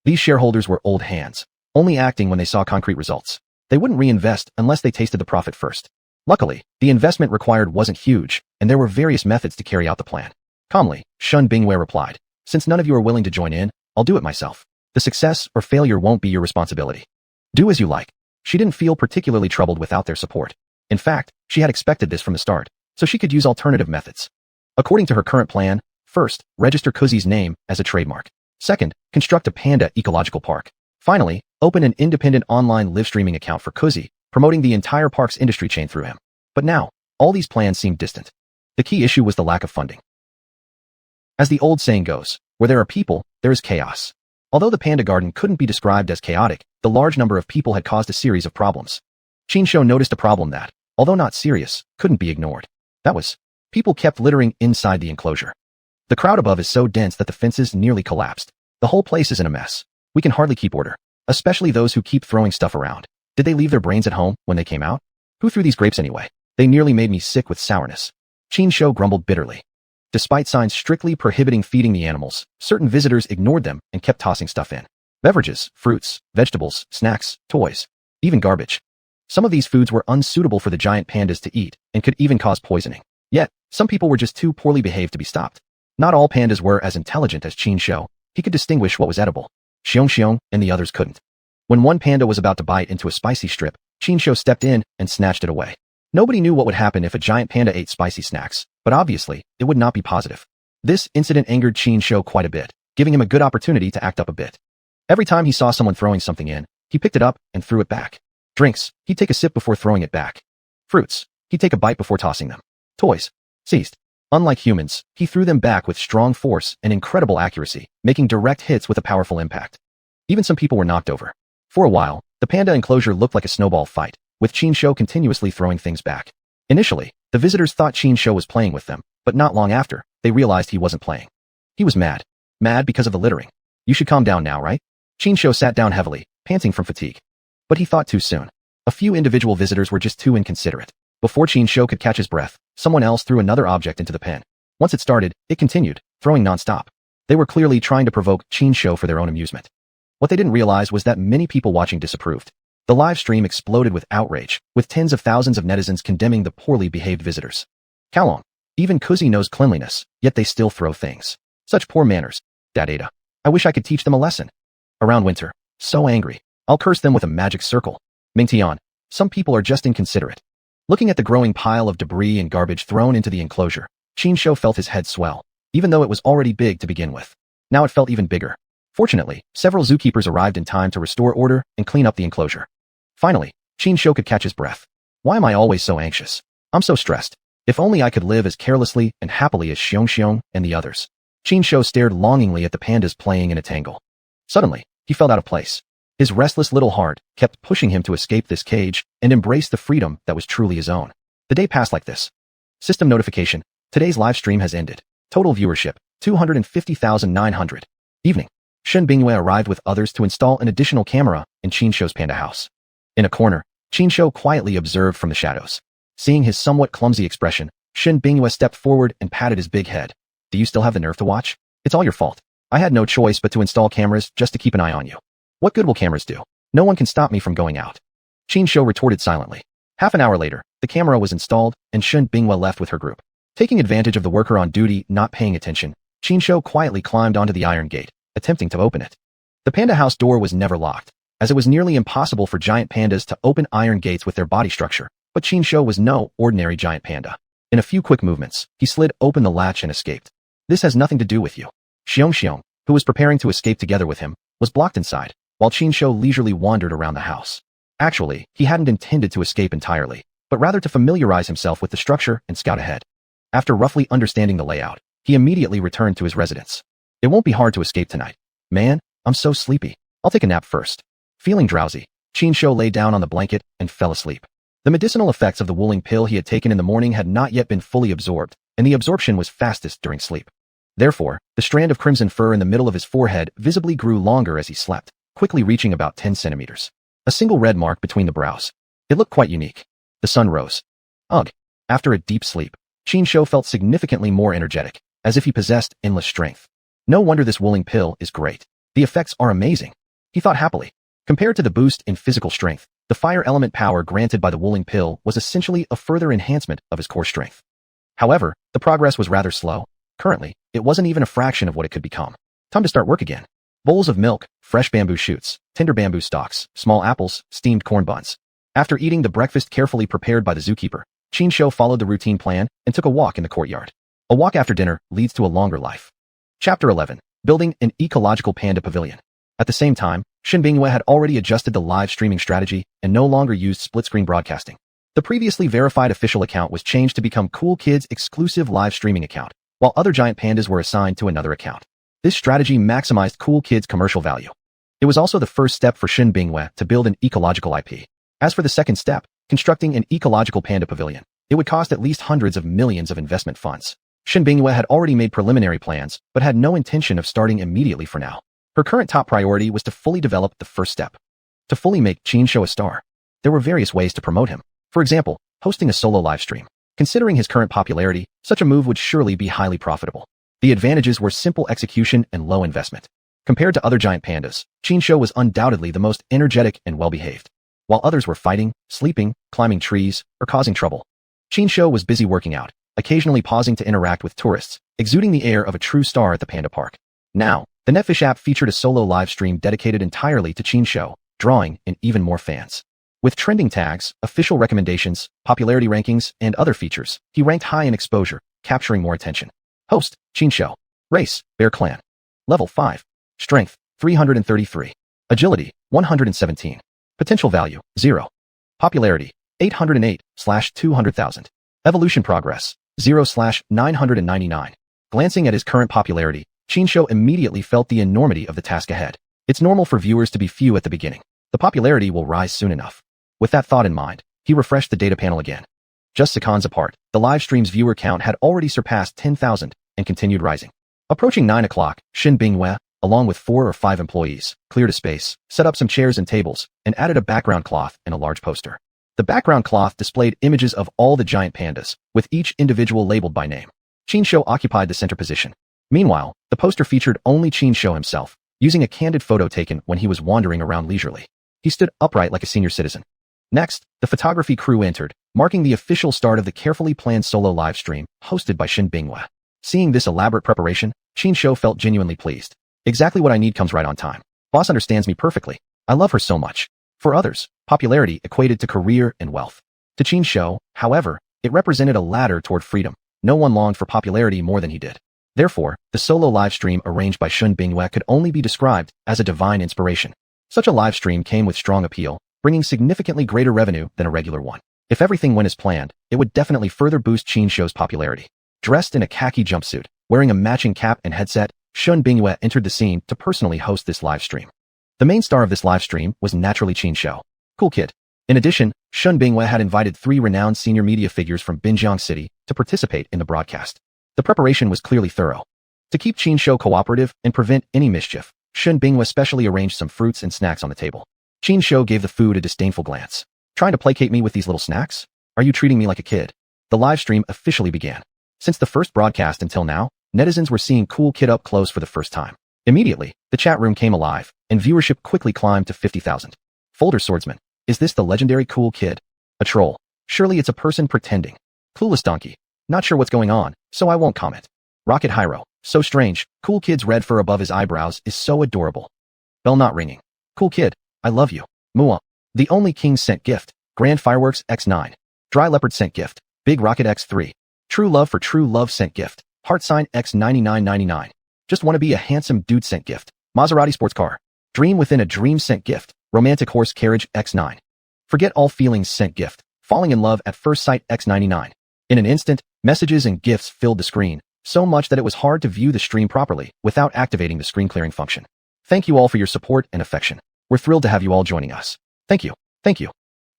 These shareholders were old hands, only acting when they saw concrete results. They wouldn't reinvest unless they tasted the profit first. Luckily, the investment required wasn't huge, and there were various methods to carry out the plan. Calmly, Shen Bingyue replied, Since none of you are willing to join in, I'll do it myself. The success or failure won't be your responsibility. Do as you like. She didn't feel particularly troubled without their support. In fact, she had expected this from the start, so she could use alternative methods. According to her current plan, first, register Kuzi's name as a trademark. Second, construct a panda ecological park. Finally, open an independent online live streaming account for Kuzi, promoting the entire park's industry chain through him. But now, all these plans seemed distant. The key issue was the lack of funding. As the old saying goes, where there are people, there is chaos. Although the panda garden couldn't be described as chaotic, the large number of people had caused a series of problems. Qin Shou noticed a problem that, although not serious, couldn't be ignored. That was, people kept littering inside the enclosure. The crowd above is so dense that the fences nearly collapsed. The whole place is in a mess. We can hardly keep order, especially those who keep throwing stuff around. Did they leave their brains at home when they came out? Who threw these grapes anyway? They nearly made me sick with sourness. Qin Shou grumbled bitterly. Despite signs strictly prohibiting feeding the animals, certain visitors ignored them and kept tossing stuff in. Beverages, fruits, vegetables, snacks, toys, even garbage. Some of these foods were unsuitable for the giant pandas to eat and could even cause poisoning. Yet, some people were just too poorly behaved to be stopped. Not all pandas were as intelligent as Qin Shou. He could distinguish what was edible. Xiong and the others couldn't. When one panda was about to bite into a spicy strip, Qin Shou stepped in and snatched it away. Nobody knew what would happen if a giant panda ate spicy snacks, but obviously, it would not be positive. This incident angered Qin Shou quite a bit, giving him a good opportunity to act up a bit. Every time he saw someone throwing something in, he picked it up and threw it back. Drinks, he'd take a sip before throwing it back. Fruits, he'd take a bite before tossing them. Toys, seized. Unlike humans, he threw them back with strong force and incredible accuracy, making direct hits with a powerful impact. Even some people were knocked over. For a while, the panda enclosure looked like a snowball fight, with Qin Shou continuously throwing things back. Initially, the visitors thought Qin Shou was playing with them, but not long after, they realized he wasn't playing. He was mad. Mad because of the littering. You should calm down now, right? Qin Shou sat down heavily, panting from fatigue. But he thought too soon. A few individual visitors were just too inconsiderate. Before Qin Shou could catch his breath, someone else threw another object into the pen. Once it started, it continued, throwing non-stop. They were clearly trying to provoke Qin Shou for their own amusement. What they didn't realize was that many people watching disapproved. The live stream exploded with outrage, with tens of thousands of netizens condemning the poorly behaved visitors. Kalong. Even Kuzi knows cleanliness, yet they still throw things. Such poor manners. Dad Ada. I wish I could teach them a lesson. Around winter. So angry. I'll curse them with a magic circle. Mingtian. Some people are just inconsiderate. Looking at the growing pile of debris and garbage thrown into the enclosure, Qin Shou felt his head swell, even though it was already big to begin with. Now it felt even bigger. Fortunately, several zookeepers arrived in time to restore order and clean up the enclosure. Finally, Qin Shou could catch his breath. Why am I always so anxious? I'm so stressed. If only I could live as carelessly and happily as Xiong and the others. Qin Shou stared longingly at the pandas playing in a tangle. Suddenly, he felt out of place. His restless little heart kept pushing him to escape this cage and embrace the freedom that was truly his own. The day passed like this. System notification. Today's live stream has ended. Total viewership, 250,900. Evening. Shen Bingyue arrived with others to install an additional camera in Qin Shou's panda house. In a corner, Qinshu quietly observed from the shadows. Seeing his somewhat clumsy expression, Shen Bingyue stepped forward and patted his big head. Do you still have the nerve to watch? It's all your fault. I had no choice but to install cameras just to keep an eye on you. What good will cameras do? No one can stop me from going out. Qinshu retorted silently. Half an hour later, the camera was installed, and Shen Bingyue left with her group. Taking advantage of the worker on duty not paying attention, Qinshu quietly climbed onto the iron gate, attempting to open it. The panda house door was never locked, as it was nearly impossible for giant pandas to open iron gates with their body structure, but Qinshu was no ordinary giant panda. In a few quick movements, he slid open the latch and escaped. This has nothing to do with you. Xiong, who was preparing to escape together with him, was blocked inside, while Qinshu leisurely wandered around the house. Actually, he hadn't intended to escape entirely, but rather to familiarize himself with the structure and scout ahead. After roughly understanding the layout, he immediately returned to his residence. It won't be hard to escape tonight. Man, I'm so sleepy. I'll take a nap first. Feeling drowsy, Qinshu lay down on the blanket and fell asleep. The medicinal effects of the Wuling pill he had taken in the morning had not yet been fully absorbed, and the absorption was fastest during sleep. Therefore, the strand of crimson fur in the middle of his forehead visibly grew longer as he slept, quickly reaching about 10 centimeters. A single red mark between the brows. It looked quite unique. The sun rose. Ugh. After a deep sleep, Qinshu felt significantly more energetic, as if he possessed endless strength. No wonder this Wuling pill is great. The effects are amazing, he thought happily. Compared to the boost in physical strength, the fire element power granted by the Wuling pill was essentially a further enhancement of his core strength. However, the progress was rather slow. Currently, it wasn't even a fraction of what it could become. Time to start work again. Bowls of milk, fresh bamboo shoots, tender bamboo stalks, small apples, steamed corn buns. After eating the breakfast carefully prepared by the zookeeper, Qinshu followed the routine plan and took a walk in the courtyard. A walk after dinner leads to a longer life. Chapter 11. Building an ecological panda pavilion. At the same time, Shen Bingyue had already adjusted the live streaming strategy and no longer used split-screen broadcasting. The previously verified official account was changed to become Cool Kids' exclusive live streaming account, while other giant pandas were assigned to another account. This strategy maximized Cool Kids' commercial value. It was also the first step for Shen Bingyue to build an ecological IP. As for the second step, constructing an ecological panda pavilion, it would cost at least hundreds of millions of investment funds. Shen Bingyue had already made preliminary plans, but had no intention of starting immediately for now. Her current top priority was to fully develop the first step. To fully make Qinshu a star, there were various ways to promote him. For example, hosting a solo live stream. Considering his current popularity, such a move would surely be highly profitable. The advantages were simple execution and low investment. Compared to other giant pandas, Qinshu was undoubtedly the most energetic and well-behaved. While others were fighting, sleeping, climbing trees, or causing trouble, Qinshu was busy working out, occasionally pausing to interact with tourists, exuding the air of a true star at the panda park. Now, the Netfish app featured a solo live stream dedicated entirely to Qinshu, drawing in even more fans. With trending tags, official recommendations, popularity rankings, and other features, he ranked high in exposure, capturing more attention. Host, Qinshu. Race, Bear Clan. Level 5. Strength, 333. Agility, 117. Potential value, 0. Popularity, 808/200,000. Evolution progress, 0/999. Glancing at his current popularity, Qinshu immediately felt the enormity of the task ahead. It's normal for viewers to be few at the beginning. The popularity will rise soon enough. With that thought in mind, he refreshed the data panel again. Just seconds apart, the live stream's viewer count had already surpassed 10,000 and continued rising. Approaching 9 o'clock, Shen Bingyue, along with 4 or 5 employees, cleared a space, set up some chairs and tables, and added a background cloth and a large poster. The background cloth displayed images of all the giant pandas, with each individual labeled by name. Qinshu occupied the center position. Meanwhile, the poster featured only Qinshu himself, using a candid photo taken when he was wandering around leisurely. He stood upright like a senior citizen. Next, the photography crew entered, marking the official start of the carefully planned solo live stream, hosted by Shen Bingyue. Seeing this elaborate preparation, Qinshu felt genuinely pleased. Exactly what I need comes right on time. Boss understands me perfectly. I love her so much. For others, popularity equated to career and wealth. To Qinshu, however, it represented a ladder toward freedom. No one longed for popularity more than he did. Therefore, the solo live stream arranged by Shen Bingyue could only be described as a divine inspiration. Such a live stream came with strong appeal, bringing significantly greater revenue than a regular one. If everything went as planned, it would definitely further boost Qinshu's popularity. Dressed in a khaki jumpsuit, wearing a matching cap and headset, Shen Bingyue entered the scene to personally host this live stream. The main star of this live stream was naturally Qinshu. Cool Kid. In addition, Shen Bingyue had invited 3 renowned senior media figures from Binjiang City to participate in the broadcast. The preparation was clearly thorough. To keep Qinshu cooperative and prevent any mischief, Shen Bingyue specially arranged some fruits and snacks on the table. Qin Shou gave the food a disdainful glance. Trying to placate me with these little snacks? Are you treating me like a kid? The live stream officially began. Since the first broadcast until now, netizens were seeing Cool Kid up close for the first time. Immediately, the chat room came alive, and viewership quickly climbed to 50,000. Folder Swordsman. Is this the legendary Cool Kid? A troll. Surely it's a person pretending. Clueless Donkey. Not sure what's going on, so I won't comment. Rocket Hyro. So strange. Cool Kid's red fur above his eyebrows is so adorable. Bell not ringing. Cool Kid. I love you. Mua. The Only King sent gift. Grand Fireworks X9. Dry Leopard sent gift. Big Rocket X3. True Love for True Love sent gift. Heart Sign X9999. Just Wanna Be a Handsome Dude sent gift. Maserati Sports Car. Dream Within a Dream sent gift. Romantic Horse Carriage X9. Forget All Feelings sent gift. Falling in Love at First Sight X99. In an instant, messages and gifts filled the screen, so much that it was hard to view the stream properly without activating the screen clearing function. Thank you all for your support and affection. We're thrilled to have you all joining us. Thank you. Thank you.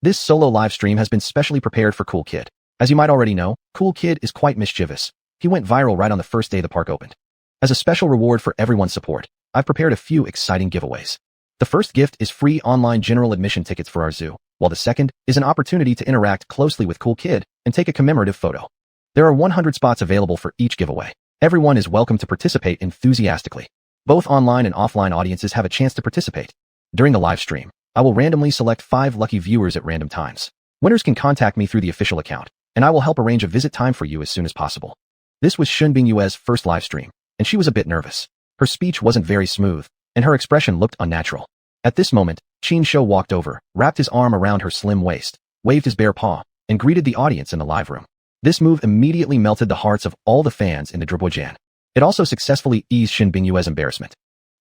This solo live stream has been specially prepared for Cool Kid. As you might already know, Cool Kid is quite mischievous. He went viral right on the first day the park opened. As a special reward for everyone's support, I've prepared a few exciting giveaways. The first gift is free online general admission tickets for our zoo, while the second is an opportunity to interact closely with Cool Kid and take a commemorative photo. There are 100 spots available for each giveaway. Everyone is welcome to participate enthusiastically. Both online and offline audiences have a chance to participate. During the live stream, I will randomly select 5 lucky viewers at random times. Winners can contact me through the official account, and I will help arrange a visit time for you as soon as possible. This was Shun Bingyue's first live stream, and she was a bit nervous. Her speech wasn't very smooth, and her expression looked unnatural. At this moment, Qin Shou walked over, wrapped his arm around her slim waist, waved his bare paw, and greeted the audience in the live room. This move immediately melted the hearts of all the fans in the Zhibojian. It also successfully eased Shun Bingyue's embarrassment.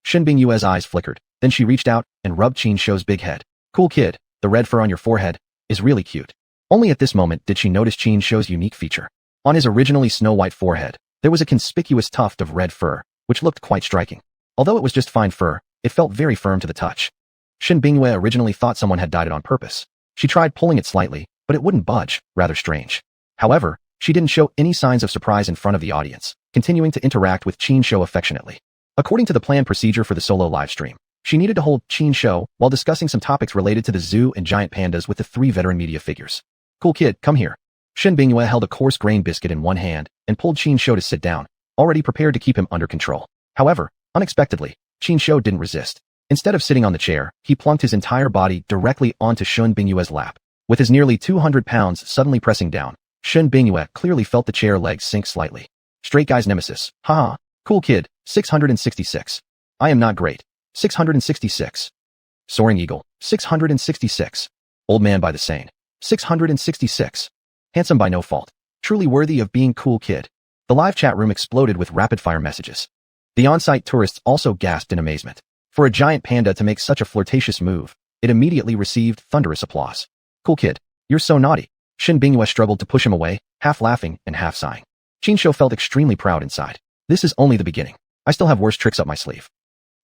Shun Bingyue's eyes flickered, then she reached out and rubbed Qin Shou's big head. Cool Kid, the red fur on your forehead is really cute. Only at this moment did she notice Qin Shou's unique feature. On his originally snow-white forehead, there was a conspicuous tuft of red fur, which looked quite striking. Although it was just fine fur, it felt very firm to the touch. Shun Bingyue originally thought someone had dyed it on purpose. She tried pulling it slightly, but it wouldn't budge, rather strange. However, she didn't show any signs of surprise in front of the audience, continuing to interact with Qin Shou affectionately. According to the planned procedure for the solo live stream, she needed to hold Qin Shou while discussing some topics related to the zoo and giant pandas with the 3 veteran media figures. Cool Kid, come here. Shun Bingyue held a coarse grain biscuit in one hand and pulled Qin Shou to sit down, already prepared to keep him under control. However, unexpectedly, Qin Shou didn't resist. Instead of sitting on the chair, he plunked his entire body directly onto Shun Bingyue's lap. With his nearly 200 pounds suddenly pressing down, Shun Bingyue clearly felt the chair legs sink slightly. Straight guy's nemesis. Haha. Cool Kid, 666. I am not great. 666. Soaring Eagle, 666. Old Man by the Seine, 666. Handsome by no fault. Truly worthy of being Cool Kid. The live chat room exploded with rapid-fire messages. The on-site tourists also gasped in amazement. For a giant panda to make such a flirtatious move, it immediately received thunderous applause. Cool Kid, you're so naughty. Shun Bingyue struggled to push him away, half laughing and half sighing. Qin Shou felt extremely proud inside. This is only the beginning. I still have worse tricks up my sleeve.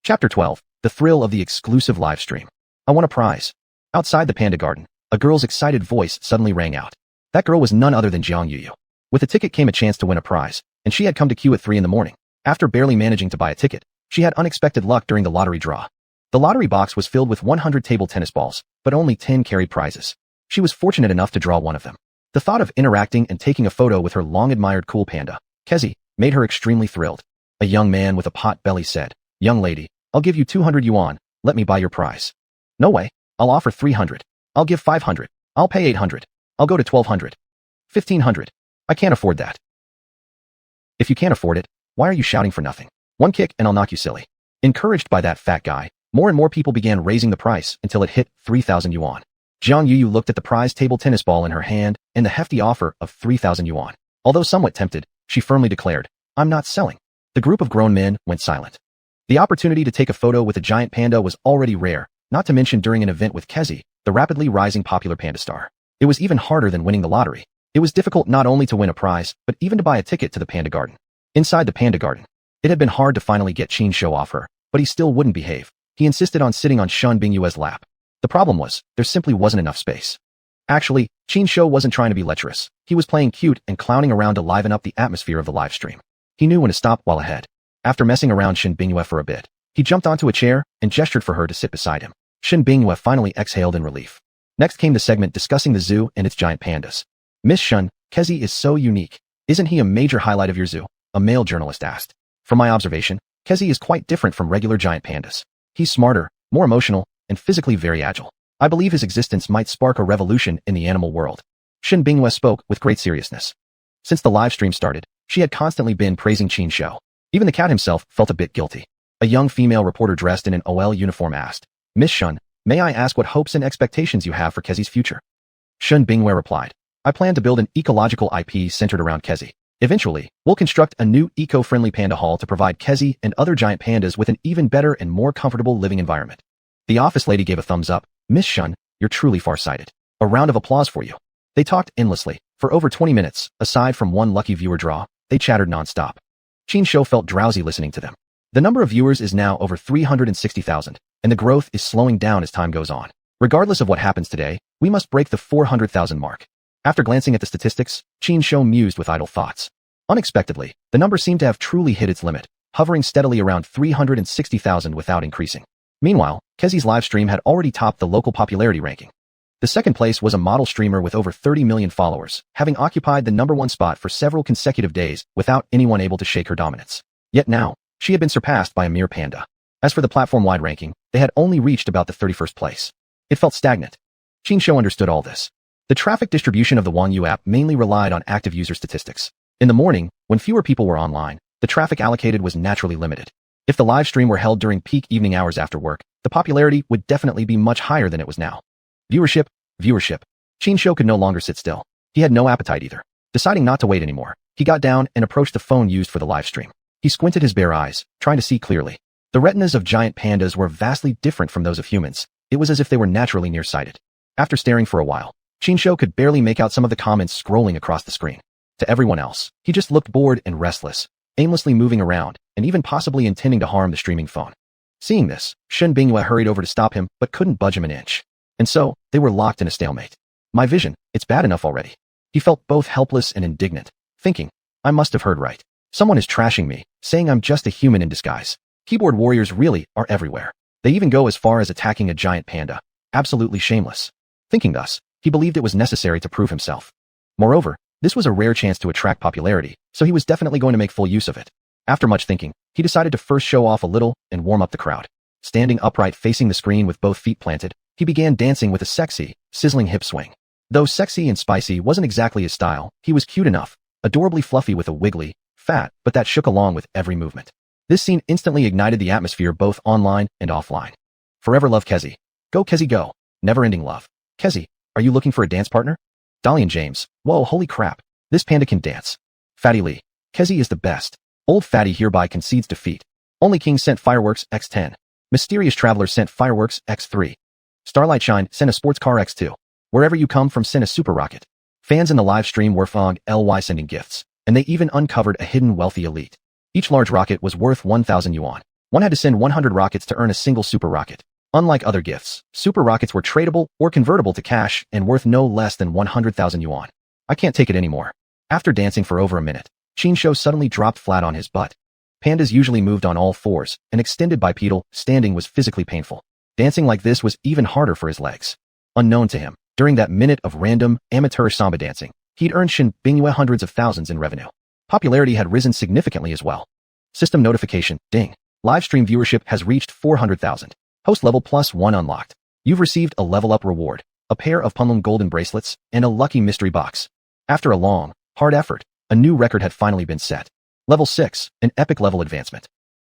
Chapter 12. The thrill of the exclusive live stream. I won a prize. Outside the panda garden, a girl's excited voice suddenly rang out. That girl was none other than Jiang Yuyu. With a ticket came a chance to win a prize, and she had come to queue at 3 in the morning. After barely managing to buy a ticket, she had unexpected luck during the lottery draw. The lottery box was filled with 100 table tennis balls, but only 10 carried prizes. She was fortunate enough to draw one of them. The thought of interacting and taking a photo with her long-admired cool panda, Kezi, made her extremely thrilled. A young man with a pot belly said, "Young lady, I'll give you 200 yuan, let me buy your prize." "No way, I'll offer 300. I'll give 500. I'll pay 800. I'll go to 1200. 1500. I can't afford that." "If you can't afford it, why are you shouting for nothing? One kick and I'll knock you silly." Encouraged by that fat guy, more and more people began raising the price until it hit 3,000 yuan. Jiang Yuyu looked at the prize table tennis ball in her hand and the hefty offer of 3,000 yuan. Although somewhat tempted, she firmly declared, "I'm not selling." The group of grown men went silent. The opportunity to take a photo with a giant panda was already rare, not to mention during an event with Kezi, the rapidly rising popular panda star. It was even harder than winning the lottery. It was difficult not only to win a prize, but even to buy a ticket to the panda garden. Inside the panda garden, it had been hard to finally get Qin Shou off her, but he still wouldn't behave. He insisted on sitting on Shun Bingyue's lap. The problem was, there simply wasn't enough space. Actually, Qin Shou wasn't trying to be lecherous. He was playing cute and clowning around to liven up the atmosphere of the live stream. He knew when to stop while ahead. After messing around Shun Bingyue for a bit, he jumped onto a chair and gestured for her to sit beside him. Shen Bingyue finally exhaled in relief. Next came the segment discussing the zoo and its giant pandas. Miss Shun, Kezi is so unique. Isn't he a major highlight of your zoo? A male journalist asked. From my observation, Kezi is quite different from regular giant pandas. He's smarter, more emotional, and physically very agile. I believe his existence might spark a revolution in the animal world. Shen Bingyue spoke with great seriousness. Since the live stream started, she had constantly been praising Qin Shou. Even the cat himself felt a bit guilty. A young female reporter dressed in an OL uniform asked, Miss Shun, may I ask what hopes and expectations you have for Kezi's future? Shen Bingyue replied, I plan to build an ecological IP centered around Kezi. Eventually, we'll construct a new eco-friendly panda hall to provide Kezi and other giant pandas with an even better and more comfortable living environment. The office lady gave a thumbs up. Miss Shun, you're truly far-sighted. A round of applause for you. They talked endlessly. For over 20 minutes, aside from one lucky viewer draw, they chattered non-stop. Qin Shou felt drowsy listening to them. The number of viewers is now over 360,000, and the growth is slowing down as time goes on. Regardless of what happens today, we must break the 400,000 mark. After glancing at the statistics, Qin Shou mused with idle thoughts. Unexpectedly, the number seemed to have truly hit its limit, hovering steadily around 360,000 without increasing. Meanwhile, Kezi's live stream had already topped the local popularity ranking. The second place was a model streamer with over 30 million followers, having occupied the #1 spot for several consecutive days without anyone able to shake her dominance. Yet now, she had been surpassed by a mere panda. As for the platform-wide ranking, they had only reached about the 31st place. It felt stagnant. Qin Shou understood all this. The traffic distribution of the Xuanhuan app mainly relied on active user statistics. In the morning, when fewer people were online, the traffic allocated was naturally limited. If the live stream were held during peak evening hours after work, the popularity would definitely be much higher than it was now. Viewership. Qin Shou could no longer sit still. He had no appetite either. Deciding not to wait anymore, he got down and approached the phone used for the live stream. He squinted his bare eyes, trying to see clearly. The retinas of giant pandas were vastly different from those of humans. It was as if they were naturally nearsighted. After staring for a while, Qin Shou could barely make out some of the comments scrolling across the screen. To everyone else, he just looked bored and restless, aimlessly moving around, and even possibly intending to harm the streaming phone. Seeing this, Shen Bingyue hurried over to stop him but couldn't budge him an inch. And so, they were locked in a stalemate. My vision, it's bad enough already. He felt both helpless and indignant, thinking, I must have heard right. Someone is trashing me, saying I'm just a human in disguise. Keyboard warriors really are everywhere. They even go as far as attacking a giant panda. Absolutely shameless. Thinking thus, he believed it was necessary to prove himself. Moreover, this was a rare chance to attract popularity, so he was definitely going to make full use of it. After much thinking, he decided to first show off a little and warm up the crowd. Standing upright facing the screen with both feet planted, he began dancing with a sexy, sizzling hip swing. Though sexy and spicy wasn't exactly his style, he was cute enough, adorably fluffy with a wiggly, fat, but that shook along with every movement. This scene instantly ignited the atmosphere both online and offline. Forever love Kezi. Go Kezi go. Never-ending love. Kezi, are you looking for a dance partner? Dalian James. Whoa, holy crap. This panda can dance. Fatty Lee. Kezi is the best. Old Fatty hereby concedes defeat. Only King sent fireworks x10. Mysterious Traveler sent fireworks x3. Starlight Shine sent a sports car x2. Wherever you come from sent a super rocket. Fans in the live stream were fog ly sending gifts, and they even uncovered a hidden wealthy elite. Each large rocket was worth 1,000 yuan. One had to send 100 rockets to earn a single super rocket. Unlike other gifts, super rockets were tradable or convertible to cash and worth no less than 100,000 yuan. I can't take it anymore. After dancing for over a minute, Qin Shou suddenly dropped flat on his butt. Pandas usually moved on all fours, and extended bipedal standing was physically painful. Dancing like this was even harder for his legs. Unknown to him, during that minute of random, amateurish samba dancing, he'd earned Shen Bingyue hundreds of thousands in revenue. Popularity had risen significantly as well. System notification, ding. Livestream viewership has reached 400,000. Host level +1 unlocked. You've received a level up reward, a pair of Punlun golden bracelets, and a lucky mystery box. After a long, hard effort, a new record had finally been set. Level 6, an epic level advancement.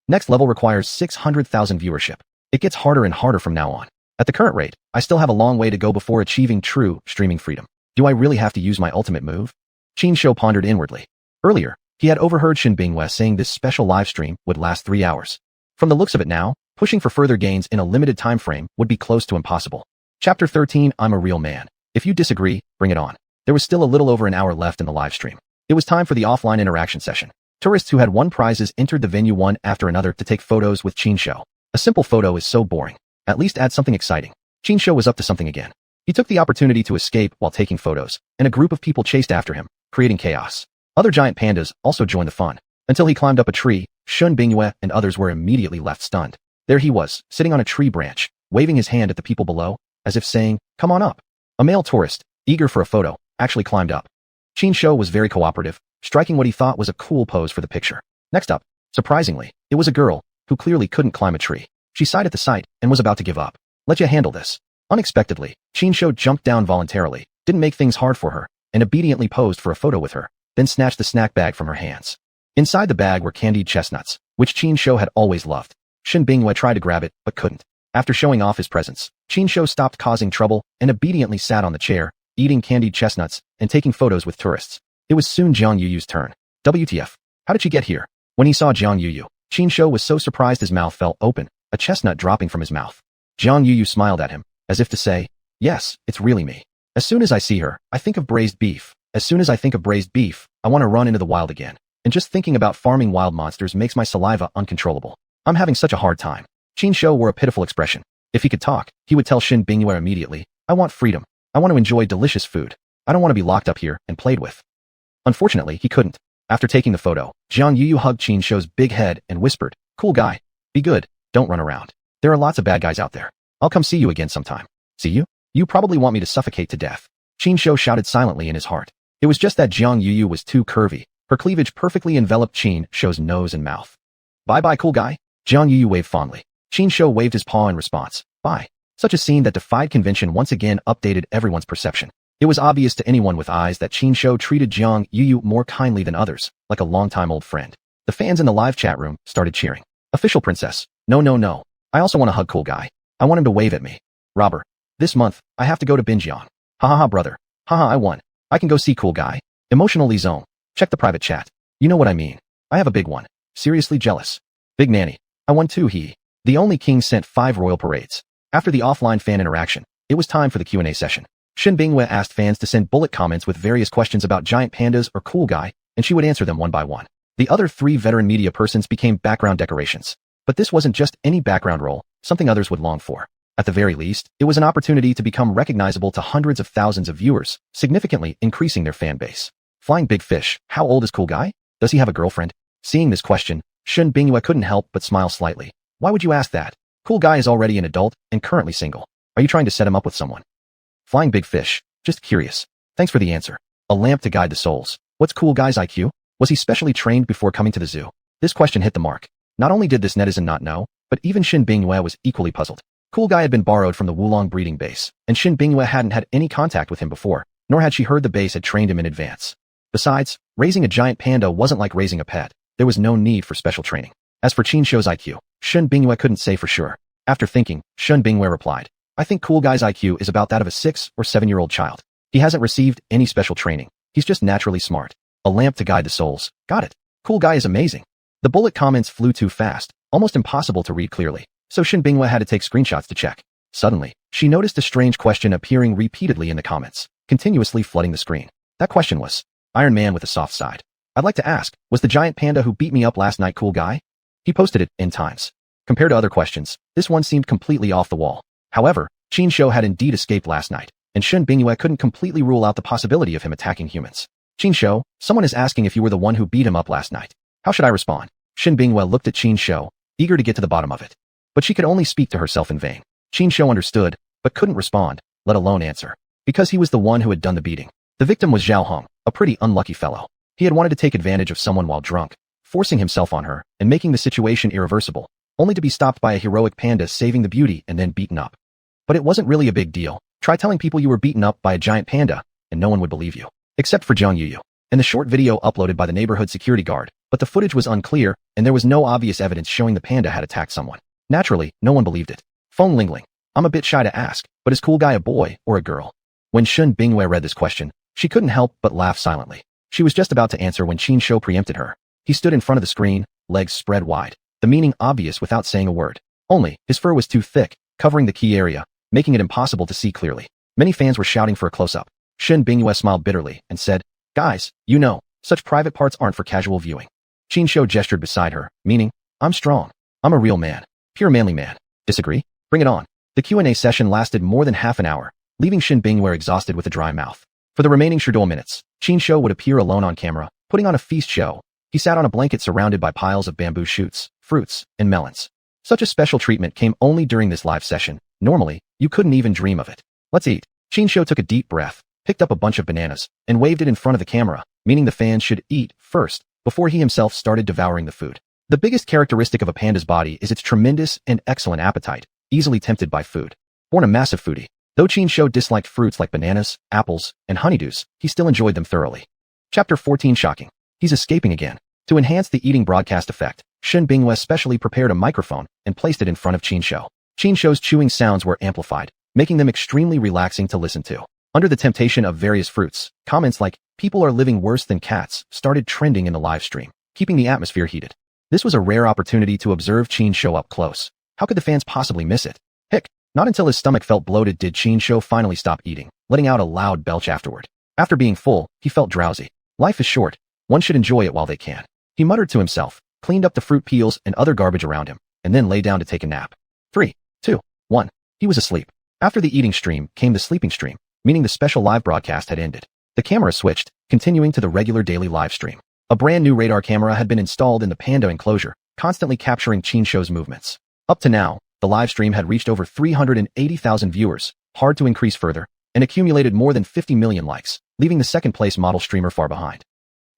Next level requires 600,000 viewership. It gets harder and harder from now on. At the current rate, I still have a long way to go before achieving true streaming freedom. Do I really have to use my ultimate move? Qin Shou pondered inwardly. Earlier, he had overheard Shen Bingyue saying this special live stream would last 3 hours. From the looks of it now, pushing for further gains in a limited time frame would be close to impossible. Chapter 13, I'm a real man. If you disagree, bring it on. There was still a little over an hour left in the live stream. It was time for the offline interaction session. Tourists who had won prizes entered the venue one after another to take photos with Qin Shou. A simple photo is so boring. At least add something exciting. Qin Shou was up to something again. He took the opportunity to escape while taking photos, and a group of people chased after him, creating chaos. Other giant pandas also joined the fun. Until he climbed up a tree, Shen Bingyue and others were immediately left stunned. There he was, sitting on a tree branch, waving his hand at the people below, as if saying, "Come on up." A male tourist, eager for a photo, actually climbed up. Qin Shou was very cooperative, striking what he thought was a cool pose for the picture. Next up, surprisingly, it was a girl, who clearly couldn't climb a tree. She sighed at the sight, and was about to give up. "Let you handle this." Unexpectedly, Qin Shou jumped down voluntarily, didn't make things hard for her, and obediently posed for a photo with her, then snatched the snack bag from her hands. Inside the bag were candied chestnuts, which Qin Shou had always loved. Shen Bingyue tried to grab it, but couldn't. After showing off his presence, Qin Shou stopped causing trouble and obediently sat on the chair, eating candied chestnuts and taking photos with tourists. It was soon Jiang Yuyu's turn. WTF? How did she get here? When he saw Jiang Yuyu, Qin Shou was so surprised his mouth fell open, a chestnut dropping from his mouth. Jiang Yuyu smiled at him, as if to say, "Yes, it's really me. As soon as I see her, I think of braised beef. As soon as I think of braised beef, I want to run into the wild again. And just thinking about farming wild monsters makes my saliva uncontrollable. I'm having such a hard time." Qin Shou wore a pitiful expression. If he could talk, he would tell Shen Bingyue immediately, "I want freedom. I want to enjoy delicious food. I don't want to be locked up here and played with." Unfortunately, he couldn't. After taking the photo, Jiang Yuyu hugged Qin Shou's big head and whispered, "Cool guy. Be good. Don't run around. There are lots of bad guys out there. I'll come see you again sometime." "See you? You probably want me to suffocate to death." Qin Shou shouted silently in his heart. It was just that Jiang Yuyu was too curvy. Her cleavage perfectly enveloped Qin Shou's nose and mouth. "Bye-bye, cool guy." Jiang Yuyu waved fondly. Qin Shou waved his paw in response. "Bye." Such a scene that defied convention once again updated everyone's perception. It was obvious to anyone with eyes that Qin Shou treated Jiang Yuyu more kindly than others, like a longtime old friend. The fans in the live chat room started cheering. "Official princess. No, no, no. I also want to hug cool guy. I want him to wave at me. Robber. This month, I have to go to Binjiang. Ha ha ha brother. Haha I won. I can go see cool guy. Emotionally zone. Check the private chat. You know what I mean. I have a big one. Seriously jealous. Big nanny. I won too he." The only king sent 5 royal parades. After the offline fan interaction, it was time for the Q&A session. Shen Bingyue asked fans to send bullet comments with various questions about giant pandas or cool guy, and she would answer them one by one. The other 3 veteran media persons became background decorations. But this wasn't just any background role, something others would long for. At the very least, it was an opportunity to become recognizable to hundreds of thousands of viewers, significantly increasing their fan base. Flying Big Fish, how old is cool guy? Does he have a girlfriend? Seeing this question, Shen Bingyue couldn't help but smile slightly. Why would you ask that? Cool guy is already an adult and currently single. Are you trying to set him up with someone? Flying Big Fish, just curious. Thanks for the answer. A lamp to guide the souls. What's cool guy's IQ? Was he specially trained before coming to the zoo? This question hit the mark. Not only did this netizen not know, but even Shen Bingyue was equally puzzled. Cool guy had been borrowed from the Wulong breeding base, and Shen Bingyue hadn't had any contact with him before, nor had she heard the base had trained him in advance. Besides, raising a giant panda wasn't like raising a pet. There was no need for special training. As for Qin Shou's IQ, Shen Bingyue couldn't say for sure. After thinking, Shen Bingyue replied, "I think cool guy's IQ is about that of a 6 or 7-year-old child. He hasn't received any special training. He's just naturally smart. A lamp to guide the souls. Got it. Cool guy is amazing." The bullet comments flew too fast, almost impossible to read clearly, so Shen Bingyue had to take screenshots to check. Suddenly, she noticed a strange question appearing repeatedly in the comments, continuously flooding the screen. That question was, "Iron Man with a soft side. I'd like to ask, was the giant panda who beat me up last night cool guy?" He posted it in times. Compared to other questions, this one seemed completely off the wall. However, Qin Shou had indeed escaped last night, and Shen Bingyue couldn't completely rule out the possibility of him attacking humans. "Qin Shou, someone is asking if you were the one who beat him up last night. How should I respond?" Shen Bingyue looked at Qin Shou, eager to get to the bottom of it. But she could only speak to herself in vain. Qin Shou understood, but couldn't respond, let alone answer. Because he was the one who had done the beating. The victim was Zhao Hong, a pretty unlucky fellow. He had wanted to take advantage of someone while drunk, forcing himself on her and making the situation irreversible, only to be stopped by a heroic panda saving the beauty and then beaten up. But it wasn't really a big deal. Try telling people you were beaten up by a giant panda, and no one would believe you. Except for Jiang Yuyu. And the short video uploaded by the neighborhood security guard, but the footage was unclear, and there was no obvious evidence showing the panda had attacked someone. Naturally, no one believed it. Feng Lingling. I'm a bit shy to ask, but is cool guy a boy or a girl? When Shen Bingyue read this question, she couldn't help but laugh silently. She was just about to answer when Qin Shou preempted her. He stood in front of the screen, legs spread wide, the meaning obvious without saying a word. Only, his fur was too thick, covering the key area, making it impossible to see clearly. Many fans were shouting for a close-up. Shen Bingyue smiled bitterly and said, "Guys, you know, such private parts aren't for casual viewing." Qin Shou gestured beside her, meaning, "I'm strong. I'm a real man. Pure manly man. Disagree? Bring it on." The Q&A session lasted more than half an hour, leaving Shen Bingyue exhausted with a dry mouth. For the remaining schedule minutes, Qin Shou would appear alone on camera, putting on a feast show. He sat on a blanket surrounded by piles of bamboo shoots, fruits, and melons. Such a special treatment came only during this live session, Normally, you couldn't even dream of it. Let's eat. Qinshu took a deep breath, picked up a bunch of bananas, and waved it in front of the camera, meaning the fans should eat first, before he himself started devouring the food. The biggest characteristic of a panda's body is its tremendous and excellent appetite, easily tempted by food. Born a massive foodie, though Qinshu disliked fruits like bananas, apples, and honeydews, he still enjoyed them thoroughly. Chapter 14 Shocking. He's escaping again. To enhance the eating broadcast effect, Shen Bingyue specially prepared a microphone and placed it in front of Qinshu. Qinshu's chewing sounds were amplified, making them extremely relaxing to listen to. Under the temptation of various fruits, comments like, "People are living worse than cats," started trending in the live stream, keeping the atmosphere heated. This was a rare opportunity to observe Qinshu up close. How could the fans possibly miss it? Hick! Not until his stomach felt bloated did Qinshu finally stop eating, letting out a loud belch afterward. After being full, he felt drowsy. Life is short. One should enjoy it while they can. He muttered to himself, cleaned up the fruit peels and other garbage around him, and then lay down to take a nap. 3, 2, 1. He was asleep. After the eating stream came the sleeping stream, meaning the special live broadcast had ended. The camera switched, continuing to the regular daily live stream. A brand new radar camera had been installed in the Panda enclosure, constantly capturing Qinshu's movements. Up to now, the live stream had reached over 380,000 viewers, hard to increase further, and accumulated more than 50 million likes, leaving the second-place model streamer far behind.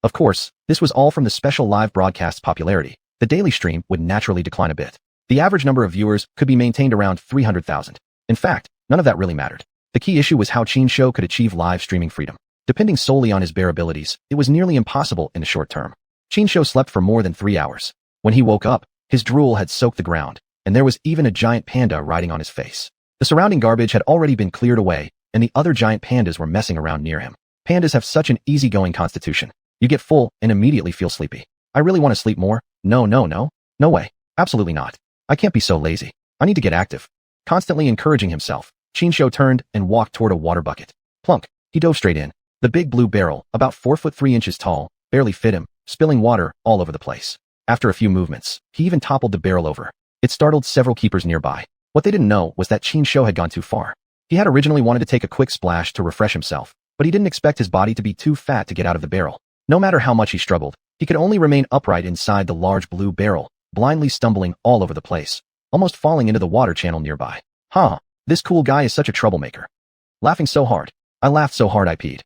Of course, this was all from the special live broadcast's popularity. The daily stream would naturally decline a bit. The average number of viewers could be maintained around 300,000. In fact, none of that really mattered. The key issue was how Qinshu could achieve live streaming freedom. Depending solely on his bare abilities, it was nearly impossible in the short term. Qinshu slept for more than 3 hours. When he woke up, his drool had soaked the ground, and there was even a giant panda riding on his face. The surrounding garbage had already been cleared away, and the other giant pandas were messing around near him. Pandas have such an easygoing constitution. You get full and immediately feel sleepy. I really want to sleep more. No way. Absolutely not. I can't be so lazy. I need to get active. Constantly encouraging himself, Qinshu turned and walked toward a water bucket. Plunk. He dove straight in. The big blue barrel, about 4 foot 3 inches tall, barely fit him, spilling water all over the place. After a few movements, he even toppled the barrel over. It startled several keepers nearby. What they didn't know was that Qinshu had gone too far. He had originally wanted to take a quick splash to refresh himself, but he didn't expect his body to be too fat to get out of the barrel. No matter how much he struggled, he could only remain upright inside the large blue barrel, blindly stumbling all over the place, almost falling into the water channel nearby. This cool guy is such a troublemaker. Laughing so hard. I laughed so hard I peed.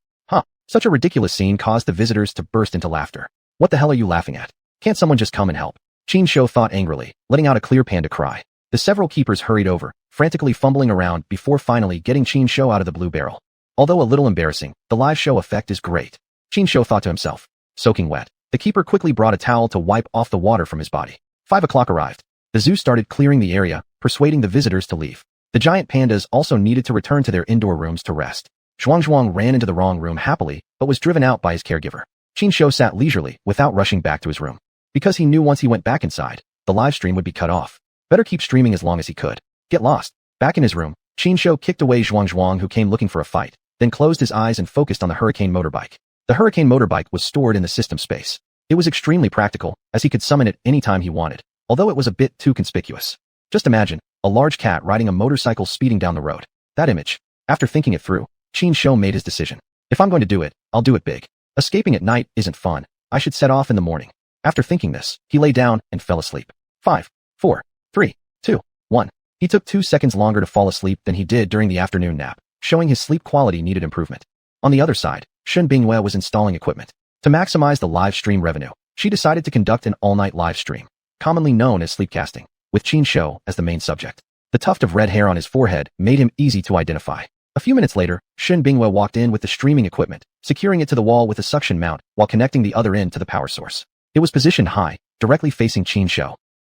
Such a ridiculous scene caused the visitors to burst into laughter. What the hell are you laughing at? Can't someone just come and help? Qinshu thought angrily, letting out a clear panda cry. The several keepers hurried over, frantically fumbling around before finally getting Qinshu out of the blue barrel. Although a little embarrassing, the live show effect is great. Qinshu thought to himself. Soaking wet. The keeper quickly brought a towel to wipe off the water from his body. 5 o'clock arrived. The zoo started clearing the area, persuading the visitors to leave. The giant pandas also needed to return to their indoor rooms to rest. Xuanhuan ran into the wrong room happily, but was driven out by his caregiver. Qinshu sat leisurely, without rushing back to his room. Because he knew once he went back inside, the live stream would be cut off. Better keep streaming as long as he could. Get lost. Back in his room, Qinshu kicked away xuanhuan who came looking for a fight, then closed his eyes and focused on the Hurricane motorbike. The Hurricane motorbike was stored in the system space. It was extremely practical, as he could summon it anytime he wanted, although it was a bit too conspicuous. Just imagine, a large cat riding a motorcycle speeding down the road. That image. After thinking it through, Qinshu made his decision. If I'm going to do it, I'll do it big. Escaping at night isn't fun. I should set off in the morning. After thinking this, he lay down and fell asleep. 5, 4, 3, 2, 1. He took 2 seconds longer to fall asleep than he did during the afternoon nap, showing his sleep quality needed improvement. On the other side, Shen Bingyue was installing equipment. To maximize the live stream revenue, she decided to conduct an all-night live stream, commonly known as sleepcasting, with Qinshu as the main subject. The tuft of red hair on his forehead made him easy to identify. A few minutes later, Shen Bingyue walked in with the streaming equipment, securing it to the wall with a suction mount while connecting the other end to the power source. It was positioned high, directly facing Qinshu.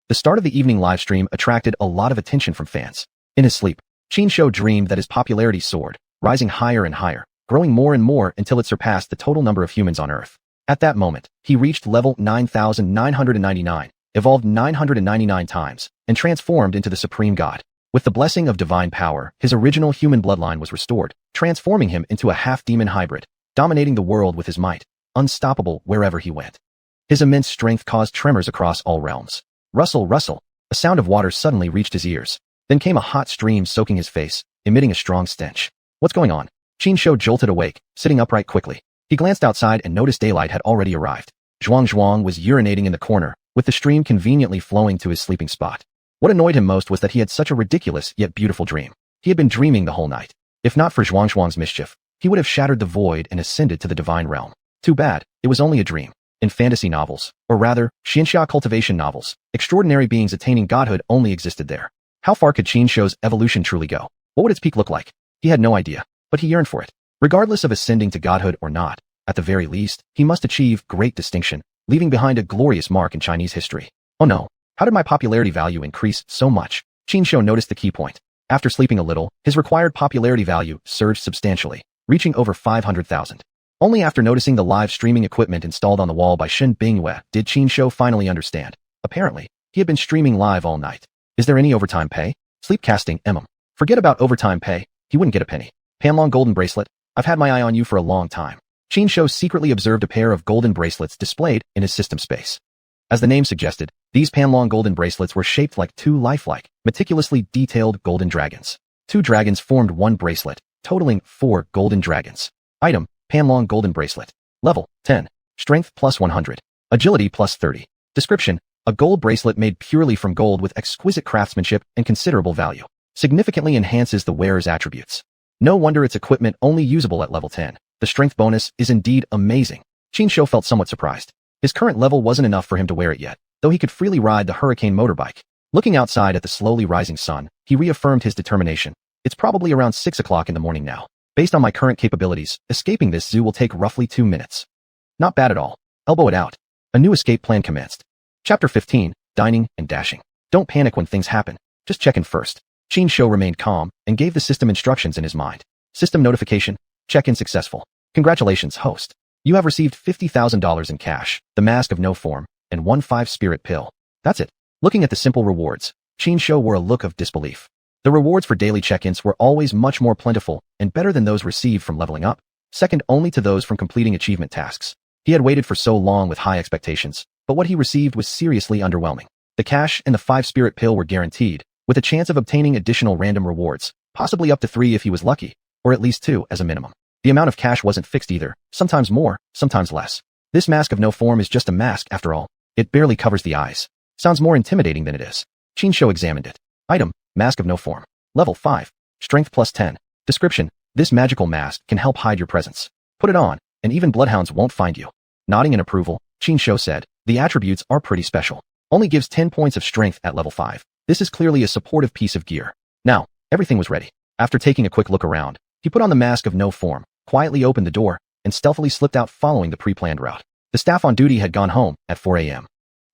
The start of the evening live stream attracted a lot of attention from fans. In his sleep, Qinshu dreamed that his popularity soared, rising higher and higher, growing more and more until it surpassed the total number of humans on Earth. At that moment, he reached level 9,999, evolved 999 times, and transformed into the Supreme God. With the blessing of divine power, his original human bloodline was restored, transforming him into a half-demon hybrid, dominating the world with his might, unstoppable wherever he went. His immense strength caused tremors across all realms. Rustle, rustle. A sound of water suddenly reached his ears. Then came a hot stream soaking his face, emitting a strong stench. What's going on? Qinshu jolted awake, sitting upright quickly. He glanced outside and noticed daylight had already arrived. Xuanhuan was urinating in the corner, with the stream conveniently flowing to his sleeping spot. What annoyed him most was that he had such a ridiculous yet beautiful dream. He had been dreaming the whole night. If not for xuanhuan's mischief, he would have shattered the void and ascended to the divine realm. Too bad, it was only a dream. In fantasy novels, or rather, Xianxia cultivation novels, extraordinary beings attaining godhood only existed there. How far could Qianshou's evolution truly go? What would its peak look like? He had no idea, but he yearned for it. Regardless of ascending to godhood or not, at the very least, he must achieve great distinction, leaving behind a glorious mark in Chinese history. Oh no, how did my popularity value increase so much? Qianshou noticed the key point. After sleeping a little, his required popularity value surged substantially, reaching over 500,000. Only after noticing the live streaming equipment installed on the wall by Shen Bingyue did Qianshou finally understand. Apparently, he had been streaming live all night. Is there any overtime pay? Sleepcasting, Forget about overtime pay, he wouldn't get a penny. Panlong golden bracelet, I've had my eye on you for a long time. Qianshou secretly observed a pair of golden bracelets displayed in his system space. As the name suggested, these Panlong golden bracelets were shaped like two lifelike, meticulously detailed golden dragons. 2 dragons formed one bracelet, totaling 4 golden dragons. Item, Panlong golden bracelet. Level, 10. Strength plus 100. Agility plus 30. Description, a gold bracelet made purely from gold with exquisite craftsmanship and considerable value. Significantly enhances the wearer's attributes. No wonder its equipment only usable at level 10. The strength bonus is indeed amazing. Qianshou felt somewhat surprised. His current level wasn't enough for him to wear it yet, though he could freely ride the Hurricane motorbike. Looking outside at the slowly rising sun, he reaffirmed his determination. It's probably around 6 o'clock in the morning now. Based on my current capabilities, escaping this zoo will take roughly 2 minutes. Not bad at all. Elbow it out. A new escape plan commenced. Chapter 15, Dining and Dashing. Don't panic when things happen. Just check in first. Qianshou remained calm and gave the system instructions in his mind. System notification. Check-in successful. Congratulations, host. You have received $50,000 in cash, the Mask of No Form, and 1 5-spirit pill. That's it. Looking at the simple rewards, Qianshou wore a look of disbelief. The rewards for daily check-ins were always much more plentiful and better than those received from leveling up, second only to those from completing achievement tasks. He had waited for so long with high expectations, but what he received was seriously underwhelming. The cash and the 5-spirit pill were guaranteed, with a chance of obtaining additional random rewards, possibly up to 3 if he was lucky, or at least 2 as a minimum. The amount of cash wasn't fixed either, sometimes more, sometimes less. This Mask of No Form is just a mask after all. It barely covers the eyes. Sounds more intimidating than it is. Qianshou examined it. Item, Mask of No Form. Level 5. Strength plus 10. Description, this magical mask can help hide your presence. Put it on, and even bloodhounds won't find you. Nodding in approval, Qianshou said, the attributes are pretty special. Only gives 10 points of strength at level 5. This is clearly a supportive piece of gear. Now, everything was ready. After taking a quick look around, he put on the Mask of No Form, quietly opened the door, and stealthily slipped out following the pre-planned route. The staff on duty had gone home at 4 a.m.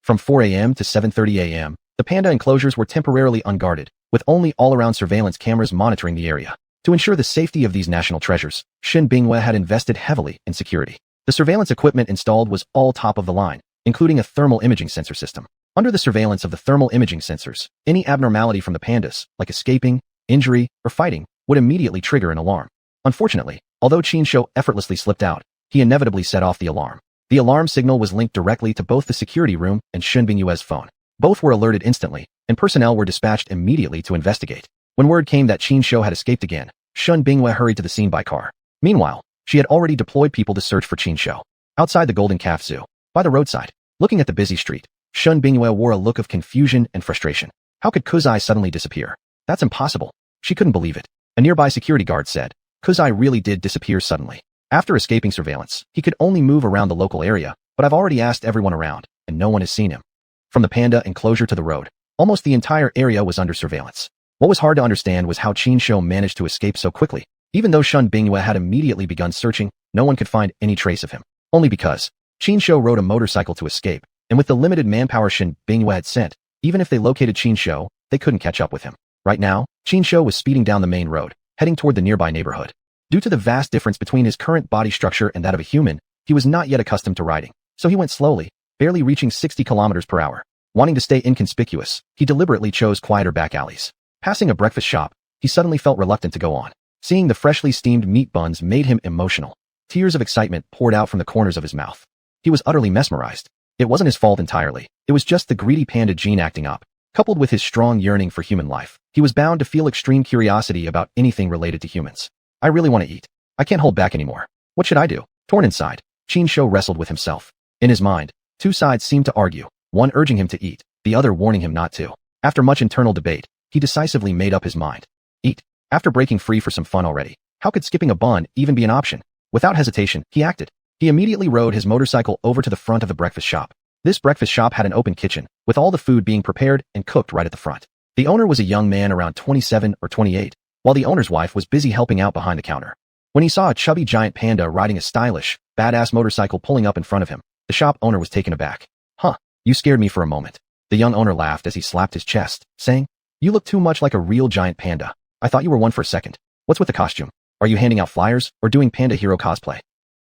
From 4 a.m. to 7:30 a.m., the Panda enclosures were temporarily unguarded, with only all-around surveillance cameras monitoring the area. To ensure the safety of these national treasures, Shen Bingyue had invested heavily in security. The surveillance equipment installed was all top of the line, including a thermal imaging sensor system. Under the surveillance of the thermal imaging sensors, any abnormality from the pandas, like escaping, injury, or fighting, would immediately trigger an alarm. Unfortunately, although Qianshou effortlessly slipped out, he inevitably set off the alarm. The alarm signal was linked directly to both the security room and Shen Bingyue's phone. Both were alerted instantly, and personnel were dispatched immediately to investigate. When word came that Qianshou had escaped again, Shen Bingyue hurried to the scene by car. Meanwhile, she had already deployed people to search for Qianshou. Outside the Golden Calf Zoo, by the roadside, looking at the busy street, Shen Bingyue wore a look of confusion and frustration. How could Kuzai suddenly disappear? That's impossible. She couldn't believe it. A nearby security guard said, Kuzai really did disappear suddenly. After escaping surveillance, he could only move around the local area, but I've already asked everyone around, and no one has seen him. From the Panda enclosure to the road, almost the entire area was under surveillance. What was hard to understand was how Qianshou managed to escape so quickly. Even though Shen Bingyue had immediately begun searching, no one could find any trace of him. Only because Qianshou rode a motorcycle to escape, and with the limited manpower Shen Bingyue had sent, even if they located Qianshou, they couldn't catch up with him. Right now, Qianshou was speeding down the main road, heading toward the nearby neighborhood. Due to the vast difference between his current body structure and that of a human, he was not yet accustomed to riding, so he went slowly, barely reaching 60 kilometers per hour. Wanting to stay inconspicuous, he deliberately chose quieter back alleys. Passing a breakfast shop, he suddenly felt reluctant to go on. Seeing the freshly steamed meat buns made him emotional. Tears of excitement poured out from the corners of his mouth. He was utterly mesmerized. It wasn't his fault entirely. It was just the greedy panda gene acting up. Coupled with his strong yearning for human life, he was bound to feel extreme curiosity about anything related to humans. I really want to eat. I can't hold back anymore. What should I do? Torn inside, Qianshou wrestled with himself. In his mind, two sides seemed to argue, one urging him to eat, the other warning him not to. After much internal debate, he decisively made up his mind. Eat. After breaking free for some fun already, how could skipping a bun even be an option? Without hesitation, he acted. He immediately rode his motorcycle over to the front of the breakfast shop. This breakfast shop had an open kitchen, with all the food being prepared and cooked right at the front. The owner was a young man around 27 or 28, while the owner's wife was busy helping out behind the counter. When he saw a chubby giant panda riding a stylish, badass motorcycle pulling up in front of him, the shop owner was taken aback. Huh, you scared me for a moment. The young owner laughed as he slapped his chest, saying, "You look too much like a real giant panda. I thought you were one for a second. What's with the costume? Are you handing out flyers or doing panda hero cosplay?"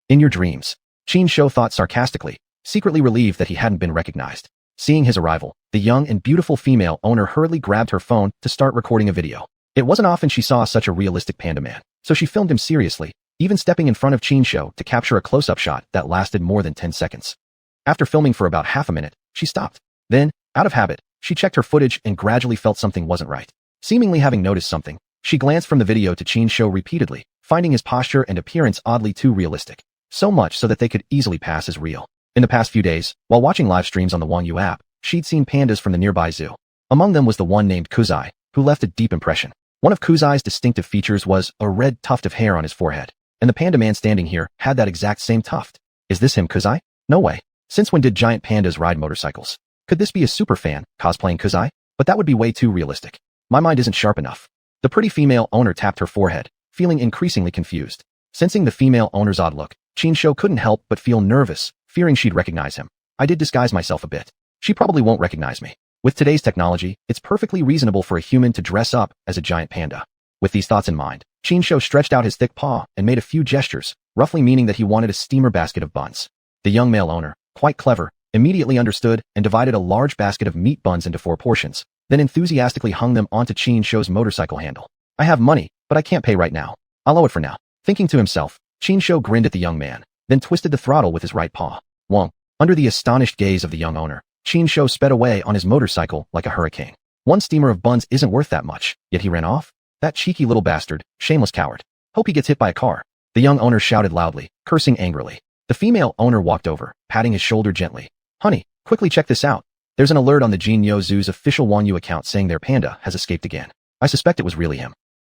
In your dreams, Xuanhuan thought sarcastically, secretly relieved that he hadn't been recognized. Seeing his arrival, the young and beautiful female owner hurriedly grabbed her phone to start recording a video. It wasn't often she saw such a realistic panda man, so she filmed him seriously, even stepping in front of Xuanhuan to capture a close-up shot that lasted more than 10 seconds. After filming for about half a minute, she stopped. Then, out of habit, she checked her footage and gradually felt something wasn't right. Seemingly having noticed something, she glanced from the video to Xuanhuan repeatedly, finding his posture and appearance oddly too realistic. So much so that they could easily pass as real. In the past few days, while watching live streams on the xuanhuan app, she'd seen pandas from the nearby zoo. Among them was the one named Kuzai, who left a deep impression. One of Kuzai's distinctive features was a red tuft of hair on his forehead, and the panda man standing here had that exact same tuft. Is this him, Kuzai? No way. Since when did giant pandas ride motorcycles? Could this be a super fan cosplaying Kuzai? But that would be way too realistic. My mind isn't sharp enough. The pretty female owner tapped her forehead, feeling increasingly confused. Sensing the female owner's odd look, Xuanhuan couldn't help but feel nervous, fearing she'd recognize him. I did disguise myself a bit. She probably won't recognize me. With today's technology, it's perfectly reasonable for a human to dress up as a giant panda. With these thoughts in mind, Xuanhuan stretched out his thick paw and made a few gestures, roughly meaning that he wanted a steamer basket of buns. The young male owner, quite clever, immediately understood and divided a large basket of meat buns into 4 portions, then enthusiastically hung them onto Xuanhuan's motorcycle handle. I have money, but I can't pay right now. I'll owe it for now. Thinking to himself, Xuanhuan grinned at the young man, then twisted the throttle with his right paw. Wong. Under the astonished gaze of the young owner, Xuanhuan sped away on his motorcycle like a hurricane. One steamer of buns isn't worth that much, yet he ran off? That cheeky little bastard, shameless coward. Hope he gets hit by a car. The young owner shouted loudly, cursing angrily. The female owner walked over, patting his shoulder gently. Honey, quickly check this out. There's an alert on the Jinyo Zoo's official xuanhuan account saying their panda has escaped again. I suspect it was really him.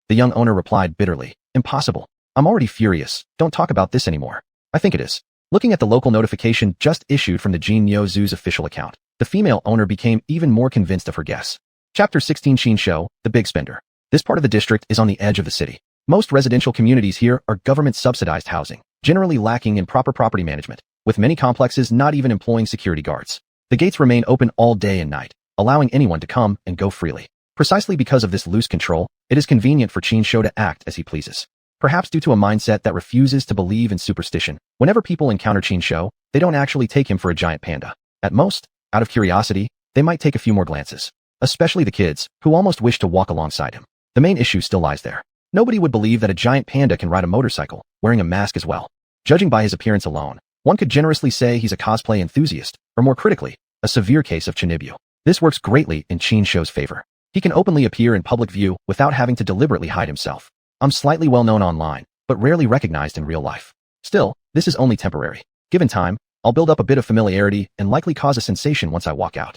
The young owner replied bitterly, impossible. I'm already furious. Don't talk about this anymore. I think it is. Looking at the local notification just issued from the Jinyo Zoo's official account, the female owner became even more convinced of her guess. Chapter 16 Xuanhuan, the Big Spender. This part of the district is on the edge of the city. Most residential communities here are government-subsidized housing, generally lacking in proper property management, with many complexes not even employing security guards. The gates remain open all day and night, allowing anyone to come and go freely. Precisely because of this loose control, it is convenient for Xuanhuan to act as he pleases. Perhaps due to a mindset that refuses to believe in superstition, whenever people encounter Xuanhuan, they don't actually take him for a giant panda. At most, out of curiosity, they might take a few more glances. Especially the kids, who almost wish to walk alongside him. The main issue still lies there. Nobody would believe that a giant panda can ride a motorcycle, wearing a mask as well. Judging by his appearance alone, one could generously say he's a cosplay enthusiast, or more critically, a severe case of Chinibyu. This works greatly in Xuanhuan's favor. He can openly appear in public view without having to deliberately hide himself. I'm slightly well known online, but rarely recognized in real life. Still, this is only temporary. Given time, I'll build up a bit of familiarity and likely cause a sensation once I walk out.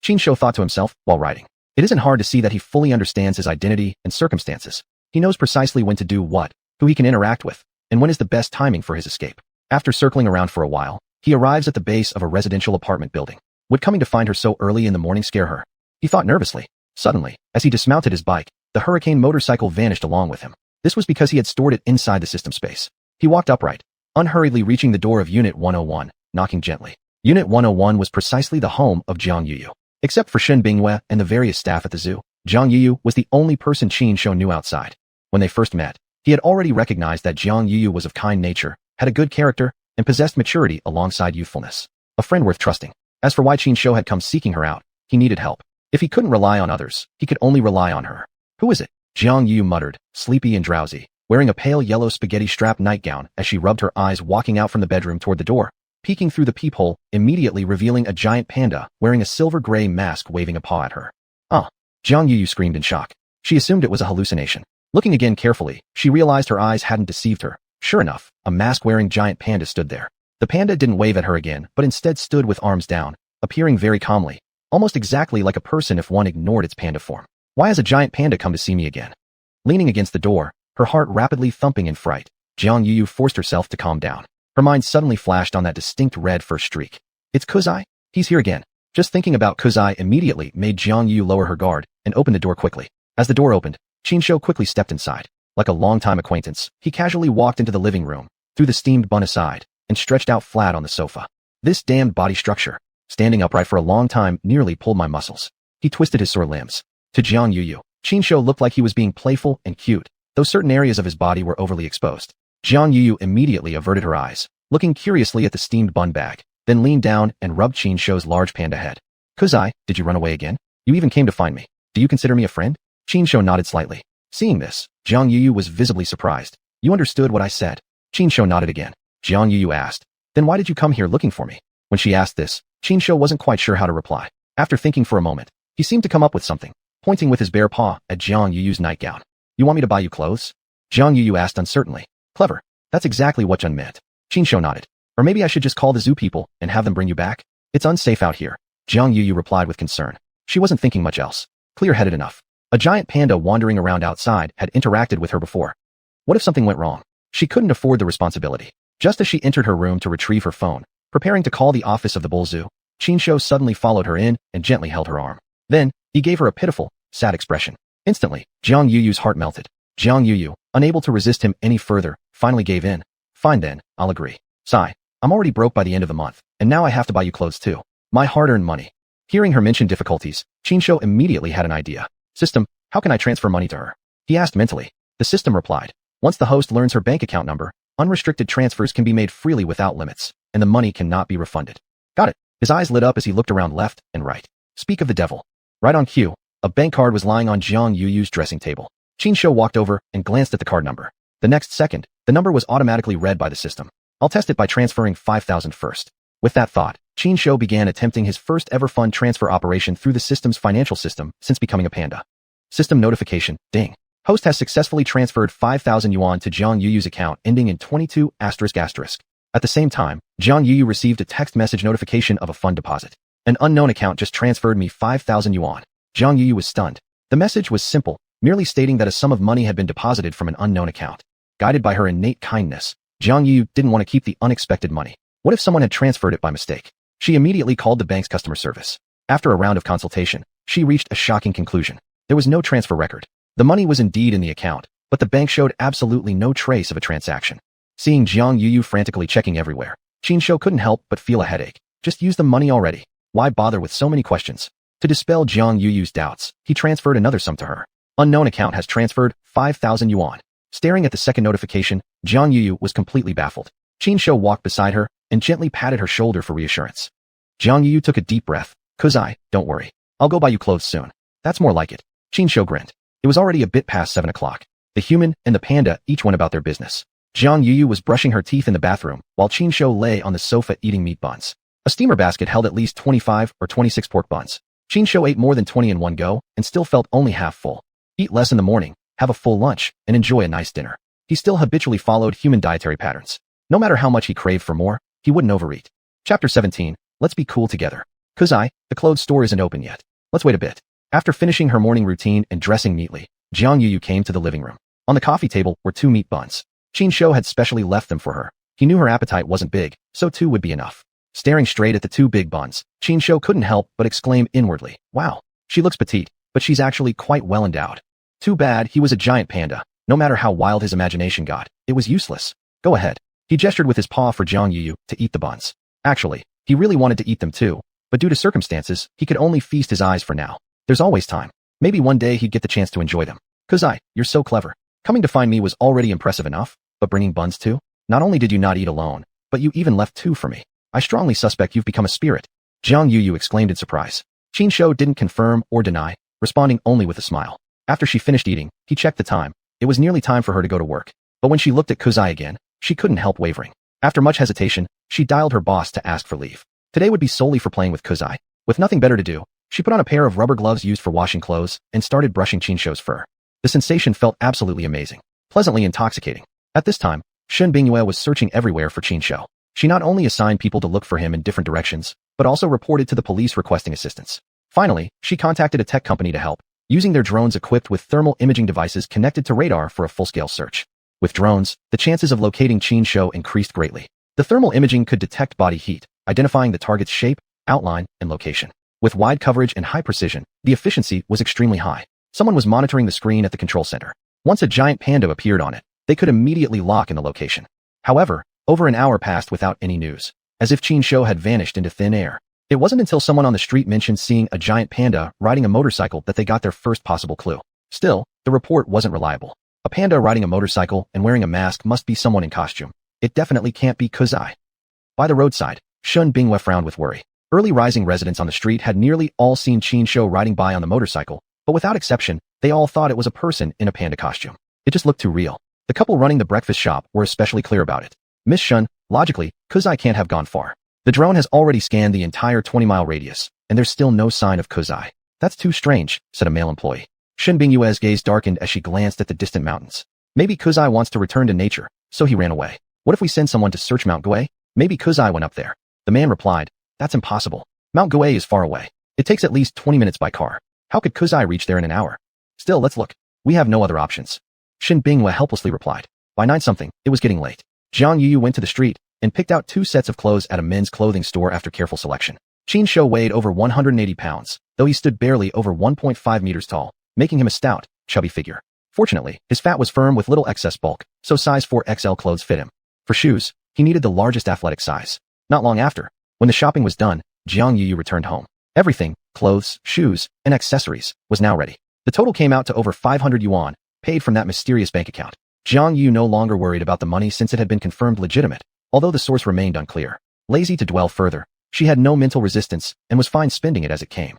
Xuanhuan thought to himself while riding. It isn't hard to see that he fully understands his identity and circumstances. He knows precisely when to do what, who he can interact with, and when is the best timing for his escape. After circling around for a while, he arrives at the base of a residential apartment building. Would coming to find her so early in the morning scare her? He thought nervously. Suddenly, as he dismounted his bike, the Hurricane motorcycle vanished along with him. This was because he had stored it inside the system space. He walked upright, unhurriedly reaching the door of Unit 101, knocking gently. Unit 101 was precisely the home of Jiang Yuyu. Except for Shen Bingyue and the various staff at the zoo, Jiang Yuyu was the only person Xuanhuan knew outside. When they first met, he had already recognized that Jiang Yuyu was of kind nature, had a good character, and possessed maturity alongside youthfulness. A friend worth trusting. As for why Xuanhuan had come seeking her out, he needed help. If he couldn't rely on others, he could only rely on her. Who is it? Jiang Yuyu muttered, sleepy and drowsy, wearing a pale yellow spaghetti-strap nightgown as she rubbed her eyes walking out from the bedroom toward the door, peeking through the peephole, immediately revealing a giant panda wearing a silver-gray mask waving a paw at her. Ah! Jiang Yuyu screamed in shock. She assumed it was a hallucination. Looking again carefully, she realized her eyes hadn't deceived her. Sure enough, a mask-wearing giant panda stood there. The panda didn't wave at her again, but instead stood with arms down, appearing very calmly. almost exactly like a person if one ignored its panda form. Why has a giant panda come to see me again? Leaning against the door, her heart rapidly thumping in fright, Jiang Yuyu forced herself to calm down. Her mind suddenly flashed on that distinct red first streak. It's Kuzai? He's here again. Just thinking about Kuzai immediately made Jiang Yuyu lower her guard and open the door quickly. As the door opened, Qinshou quickly stepped inside. Like a longtime acquaintance, he casually walked into the living room, threw the steamed bun aside, and stretched out flat on the sofa. This damned body structure, standing upright for a long time, nearly pulled my muscles. He twisted his sore limbs. To Jiang Yuyu, Qinshou looked like he was being playful and cute, though certain areas of his body were overly exposed. Jiang Yuyu immediately averted her eyes, looking curiously at the steamed bun bag, then leaned down and rubbed Qinshou's large panda head. Kuzai, did you run away again? You even came to find me. Do you consider me a friend? Qinshou nodded slightly. Seeing this, Jiang Yuyu was visibly surprised. You understood what I said. Qinshou nodded again. Jiang Yuyu asked, then why did you come here looking for me? When she asked this, Qinshou wasn't quite sure how to reply. After thinking for a moment, he seemed to come up with something, pointing with his bare paw at Jiang Yuyu's nightgown. You want me to buy you clothes? Jiang Yuyu asked uncertainly. Clever. That's exactly what Jun meant. Qinshou nodded. Or maybe I should just call the zoo people and have them bring you back? It's unsafe out here. Jiang Yuyu replied with concern. She wasn't thinking much else. Clear-headed enough. A giant panda wandering around outside had interacted with her before. What if something went wrong? She couldn't afford the responsibility. Just as she entered her room to retrieve her phone, preparing to call the office of the Bull Zoo, Qinshou suddenly followed her in and gently held her arm. Then, he gave her a pitiful, sad expression. Instantly, Jiang Yuyu's heart melted. Jiang Yuyu, unable to resist him any further, finally gave in. Fine then, I'll agree. Sigh. I'm already broke by the end of the month, and now I have to buy you clothes too. My hard-earned money. Hearing her mention difficulties, Qinshou immediately had an idea. System, how can I transfer money to her? He asked mentally. The system replied. Once the host learns her bank account number, unrestricted transfers can be made freely without limits, and the money cannot be refunded. Got it. His eyes lit up as he looked around left and right. Speak of the devil. Right on cue, a bank card was lying on Jiang Yuyu's dressing table. Qinshou walked over and glanced at the card number. The next second, the number was automatically read by the system. I'll test it by transferring 5,000 first. With that thought, Qinshou began attempting his first ever fund transfer operation through the system's financial system since becoming a panda. System notification, ding. Host has successfully transferred 5,000 yuan to Jiang Yuyu's account ending in 22 ***. At the same time, Jiang Yuyu received a text message notification of a fund deposit. An unknown account just transferred me 5,000 yuan. Jiang Yuyu was stunned. The message was simple, merely stating that a sum of money had been deposited from an unknown account. Guided by her innate kindness, Jiang Yuyu didn't want to keep the unexpected money. What if someone had transferred it by mistake? She immediately called the bank's customer service. After a round of consultation, she reached a shocking conclusion. There was no transfer record. The money was indeed in the account, but the bank showed absolutely no trace of a transaction. Seeing Jiang Yuyu frantically checking everywhere, Qinshou couldn't help but feel a headache. Just use the money already. Why bother with so many questions? To dispel Jiang Yuyu's doubts, he transferred another sum to her. Unknown account has transferred 5,000 yuan. Staring at the second notification, Jiang Yuyu was completely baffled. Qinshou walked beside her and gently patted her shoulder for reassurance. Jiang Yuyu took a deep breath. Kuzai, don't worry. I'll go buy you clothes soon. That's more like it. Qinshou grinned. It was already a bit past 7 o'clock. The human and the panda each went about their business. Jiang Yuyu was brushing her teeth in the bathroom, while Qinshou lay on the sofa eating meat buns. A steamer basket held at least 25 or 26 pork buns. Qinshou ate more than 20 in one go, and still felt only half full. Eat less in the morning, have a full lunch, and enjoy a nice dinner. He still habitually followed human dietary patterns. No matter how much he craved for more, he wouldn't overeat. Chapter 17, Let's be cool together. Kuzai, the clothes store isn't open yet. Let's wait a bit. After finishing her morning routine and dressing neatly, Jiang Yuyu came to the living room. On the coffee table were 2 meat buns. Qinshou had specially left them for her. He knew her appetite wasn't big, so 2 would be enough. Staring straight at the 2 big buns, Qinshou couldn't help but exclaim inwardly, wow, she looks petite, but she's actually quite well endowed. Too bad he was a giant panda. No matter how wild his imagination got, it was useless. Go ahead. He gestured with his paw for Jiang Yuyu to eat the buns. Actually, he really wanted to eat them too, but due to circumstances, he could only feast his eyes for now. There's always time. Maybe one day he'd get the chance to enjoy them. Kuzai, you're so clever. Coming to find me was already impressive enough, but bringing buns too? Not only did you not eat alone, but you even left 2 for me. I strongly suspect you've become a spirit. Jiang Yuyu exclaimed in surprise. Qinshou didn't confirm or deny, responding only with a smile. After she finished eating, he checked the time. It was nearly time for her to go to work. But when she looked at Kuzai again, she couldn't help wavering. After much hesitation, she dialed her boss to ask for leave. Today would be solely for playing with Kuzai. With nothing better to do, she put on a pair of rubber gloves used for washing clothes and started brushing Qinshou's fur. The sensation felt absolutely amazing, pleasantly intoxicating. At this time, Shen Bingyue was searching everywhere for Qinshou. She not only assigned people to look for him in different directions, but also reported to the police requesting assistance. Finally, she contacted a tech company to help, using their drones equipped with thermal imaging devices connected to radar for a full-scale search. With drones, the chances of locating Qin Shou increased greatly. The thermal imaging could detect body heat, identifying the target's shape, outline, and location. With wide coverage and high precision, the efficiency was extremely high. Someone was monitoring the screen at the control center. Once a giant panda appeared on it, they could immediately lock in the location. However, over an hour passed without any news, as if Qin Shou had vanished into thin air. It wasn't until someone on the street mentioned seeing a giant panda riding a motorcycle that they got their first possible clue. Still, the report wasn't reliable. A panda riding a motorcycle and wearing a mask must be someone in costume. It definitely can't be Kuzai. By the roadside, Shun Binghua frowned with worry. Early rising residents on the street had nearly all seen Qin Shou riding by on the motorcycle, but without exception, they all thought it was a person in a panda costume. It just looked too real. The couple running the breakfast shop were especially clear about it. Miss Shun, logically, Kuzai can't have gone far. The drone has already scanned the entire 20-mile radius, and there's still no sign of Kuzai. That's too strange, said a male employee. Shun Binghua's gaze darkened as she glanced at the distant mountains. Maybe Kuzai wants to return to nature, so he ran away. What if we send someone to search Mount Gui? Maybe Kuzai went up there. The man replied, that's impossible. Mount Gui is far away. It takes at least 20 minutes by car. How could Kuzai reach there in an hour? Still, let's look. We have no other options. Shin Binghua helplessly replied. By 9-something, it was getting late. Jiang Yu went to the street and picked out 2 sets of clothes at a men's clothing store after careful selection. Qin Shou weighed over 180 pounds, though he stood barely over 1.5 meters tall, making him a stout, chubby figure. Fortunately, his fat was firm with little excess bulk, so size 4XL clothes fit him. For shoes, he needed the largest athletic size. Not long after, when the shopping was done, Jiang Yu returned home. Everything, clothes, shoes, and accessories, was now ready. The total came out to over 500 yuan, paid from that mysterious bank account. Jiang Yu no longer worried about the money since it had been confirmed legitimate, although the source remained unclear. Lazy to dwell further, she had no mental resistance and was fine spending it as it came.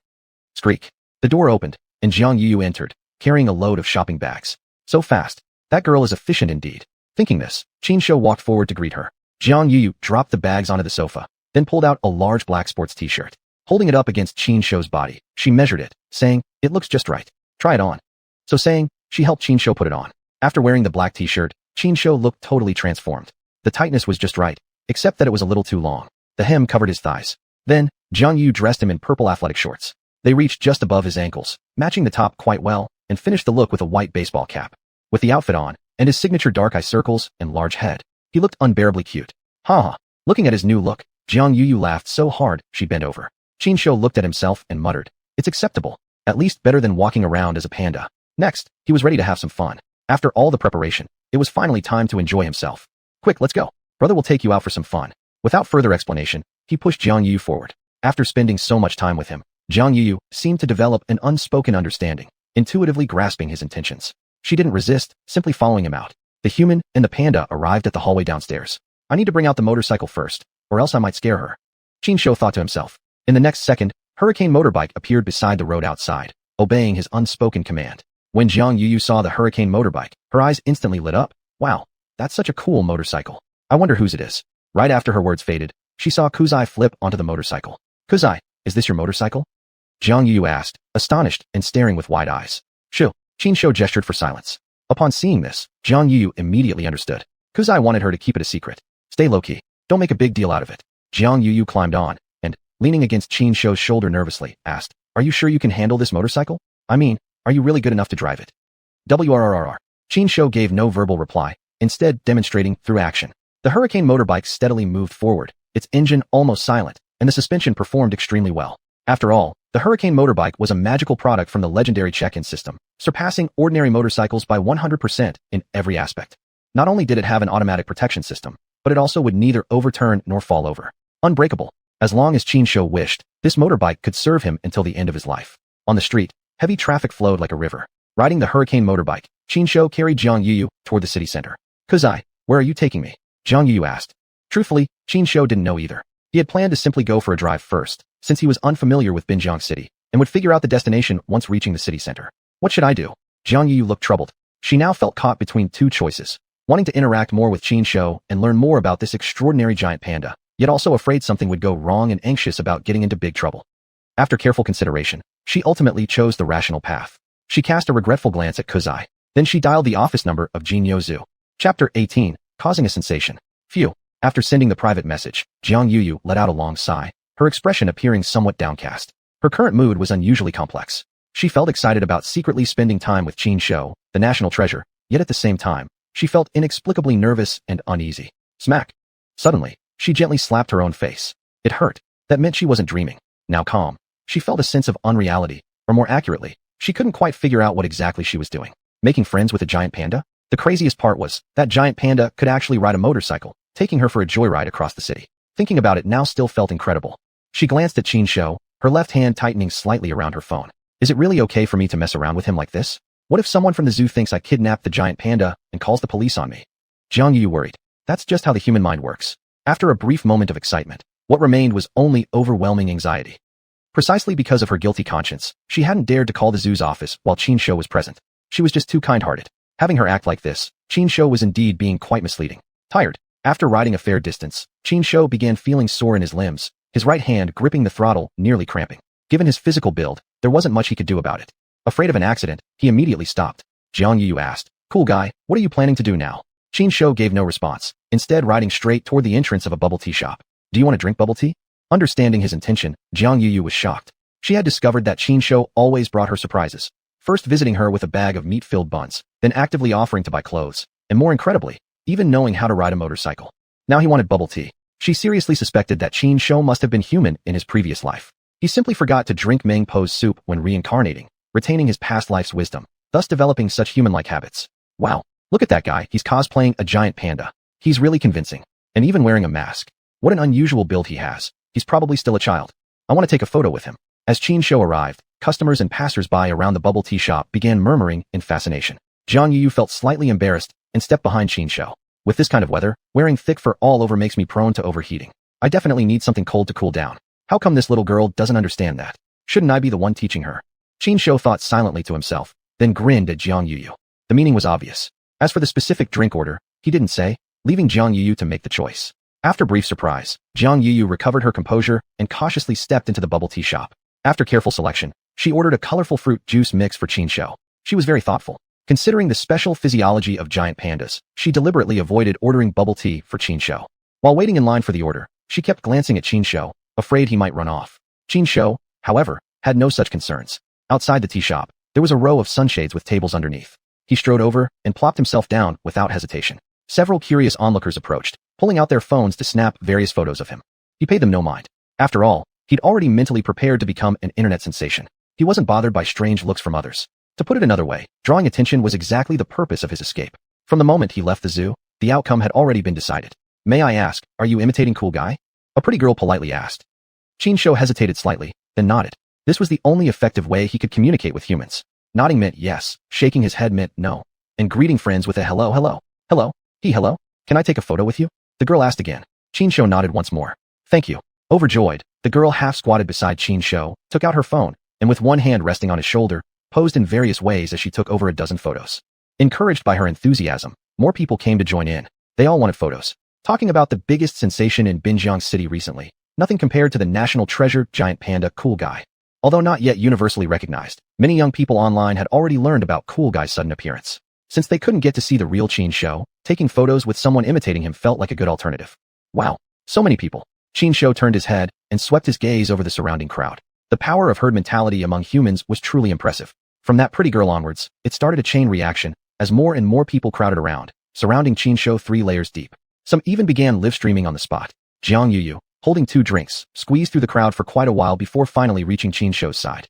Squeak. The door opened, and Jiang Yu entered, carrying a load of shopping bags. So fast. That girl is efficient indeed. Thinking this, Qin Shou walked forward to greet her. Jiang Yu dropped the bags onto the sofa, then pulled out a large black sports t-shirt. Holding it up against Qin Shou's body, she measured it, saying, it looks just right. Try it on. So saying, she helped Qin Shou put it on. After wearing the black t-shirt, Qin Shou looked totally transformed. The tightness was just right, except that it was a little too long. The hem covered his thighs. Then, Jiang Yu dressed him in purple athletic shorts. They reached just above his ankles, matching the top quite well, and finished the look with a white baseball cap. With the outfit on, and his signature dark eye circles and large head, he looked unbearably cute. Ha! Looking at his new look, Jiang Yu laughed so hard, she bent over. Qin Shou looked at himself and muttered, it's acceptable. At least better than walking around as a panda. Next, he was ready to have some fun. After all the preparation, it was finally time to enjoy himself. Quick, let's go. Brother will take you out for some fun. Without further explanation, he pushed Jiang Yu forward. After spending so much time with him, Jiang Yu seemed to develop an unspoken understanding, intuitively grasping his intentions. She didn't resist, simply following him out. The human and the panda arrived at the hallway downstairs. I need to bring out the motorcycle first, or else I might scare her. Qin Shou thought to himself. In the next second, Hurricane motorbike appeared beside the road outside, obeying his unspoken command. When Jiang Yu saw the Hurricane motorbike, her eyes instantly lit up. Wow, that's such a cool motorcycle. I wonder whose it is. Right after her words faded, she saw Kuzai flip onto the motorcycle. Kuzai, is this your motorcycle? Jiang Yu asked, astonished and staring with wide eyes. Shoo. Qin Shou gestured for silence. Upon seeing this, Jiang Yu immediately understood. Kuzai wanted her to keep it a secret. Stay low-key. Don't make a big deal out of it. Jiang Yu climbed on, and, leaning against Qin Shou's shoulder nervously, asked, are you sure you can handle this motorcycle? I mean, are you really good enough to drive it? WRRR. Qin Shou gave no verbal reply, instead demonstrating through action. The Hurricane motorbike steadily moved forward, its engine almost silent, and the suspension performed extremely well. After all, the Hurricane motorbike was a magical product from the legendary check-in system, surpassing ordinary motorcycles by 100% in every aspect. Not only did it have an automatic protection system, but it also would neither overturn nor fall over. Unbreakable. As long as Qin Shou wished, this motorbike could serve him until the end of his life. On the street, heavy traffic flowed like a river. Riding the Hurricane motorbike, Qin Shou carried Jiang Yu toward the city center. Kuzai, where are you taking me? Jiang Yu asked. Truthfully, Qin Shou didn't know either. He had planned to simply go for a drive first, since he was unfamiliar with Binjiang City, and would figure out the destination once reaching the city center. What should I do? Jiang Yu looked troubled. She now felt caught between 2 choices, wanting to interact more with Qin Shou and learn more about this extraordinary giant panda, yet also afraid something would go wrong and anxious about getting into big trouble. After careful consideration, she ultimately chose the rational path. She cast a regretful glance at Kuzai. Then she dialed the office number of Jinyo Zhu. Chapter 18, causing a sensation. Phew. After sending the private message, Jiang Yu let out a long sigh, her expression appearing somewhat downcast. Her current mood was unusually complex. She felt excited about secretly spending time with Qin Shou, the national treasure, yet at the same time, she felt inexplicably nervous and uneasy. Smack. Suddenly, she gently slapped her own face. It hurt. That meant she wasn't dreaming. Now calm. She felt a sense of unreality, or more accurately, she couldn't quite figure out what exactly she was doing. Making friends with a giant panda? The craziest part was, that giant panda could actually ride a motorcycle, taking her for a joyride across the city. Thinking about it now still felt incredible. She glanced at Qin Shou, her left hand tightening slightly around her phone. Is it really okay for me to mess around with him like this? What if someone from the zoo thinks I kidnapped the giant panda and calls the police on me? Jiang Yu worried. That's just how the human mind works. After a brief moment of excitement, what remained was only overwhelming anxiety. Precisely because of her guilty conscience, she hadn't dared to call the zoo's office while Qin Shou was present. She was just too kind-hearted. Having her act like this, Qin Shou was indeed being quite misleading. Tired. After riding a fair distance, Qin Shou began feeling sore in his limbs, his right hand gripping the throttle, nearly cramping. Given his physical build, there wasn't much he could do about it. Afraid of an accident, he immediately stopped. Jiang Yu asked, "Cool guy, what are you planning to do now?" Qin Shou gave no response, instead riding straight toward the entrance of a bubble tea shop. "Do you want to drink bubble tea?" Understanding his intention, Jiang Yu was shocked. She had discovered that Qin Shou always brought her surprises, first visiting her with a bag of meat-filled buns, then actively offering to buy clothes, and more incredibly, even knowing how to ride a motorcycle. Now he wanted bubble tea. She seriously suspected that Qin Shou must have been human in his previous life. He simply forgot to drink Meng Po's soup when reincarnating, retaining his past life's wisdom, thus developing such human-like habits. Wow, look at that guy, he's cosplaying a giant panda. He's really convincing. And even wearing a mask. What an unusual build he has. He's probably still a child. I want to take a photo with him. As Qin Shou arrived, customers and passers-by around the bubble tea shop began murmuring in fascination. Jiang Yu felt slightly embarrassed and stepped behind Qin Shou. With this kind of weather, wearing thick fur all over makes me prone to overheating. I definitely need something cold to cool down. How come this little girl doesn't understand that? Shouldn't I be the one teaching her? Qin Shou thought silently to himself, then grinned at Jiang Yu. The meaning was obvious. As for the specific drink order, he didn't say, leaving Jiang Yu to make the choice. After brief surprise, Jiang Yu recovered her composure and cautiously stepped into the bubble tea shop. After careful selection, she ordered a colorful fruit juice mix for Qin Shou. She was very thoughtful. Considering the special physiology of giant pandas, she deliberately avoided ordering bubble tea for Qin Shou. While waiting in line for the order, she kept glancing at Qin Shou, afraid he might run off. Qin Shou, however, had no such concerns. Outside the tea shop, there was a row of sunshades with tables underneath. He strode over and plopped himself down without hesitation. Several curious onlookers approached, pulling out their phones to snap various photos of him. He paid them no mind. After all, he'd already mentally prepared to become an internet sensation. He wasn't bothered by strange looks from others. To put it another way, drawing attention was exactly the purpose of his escape. From the moment he left the zoo, the outcome had already been decided. "May I ask, are you imitating Cool Guy?" A pretty girl politely asked. Qin Shou hesitated slightly, then nodded. This was the only effective way he could communicate with humans. Nodding meant yes, shaking his head meant no, and greeting friends with a hello, hello, hello, hello, can I take a photo with you? The girl asked again. Qin Shou nodded once more. Thank you. Overjoyed, the girl half squatted beside Qin Shou, took out her phone, and with one hand resting on his shoulder, posed in various ways as she took over a dozen photos. Encouraged by her enthusiasm, more people came to join in. They all wanted photos. Talking about the biggest sensation in Binjiang City recently, nothing compared to the national treasure giant panda Cool Guy. Although not yet universally recognized, many young people online had already learned about Cool Guy's sudden appearance. Since they couldn't get to see the real Qin Shou, taking photos with someone imitating him felt like a good alternative. Wow, so many people. Qin Shou turned his head and swept his gaze over the surrounding crowd. The power of herd mentality among humans was truly impressive. From that pretty girl onwards, it started a chain reaction, as more and more people crowded around, surrounding Qin Shou 3 layers deep. Some even began live streaming on the spot. Jiang Yu, holding 2 drinks, squeezed through the crowd for quite a while before finally reaching Qin Shou's side.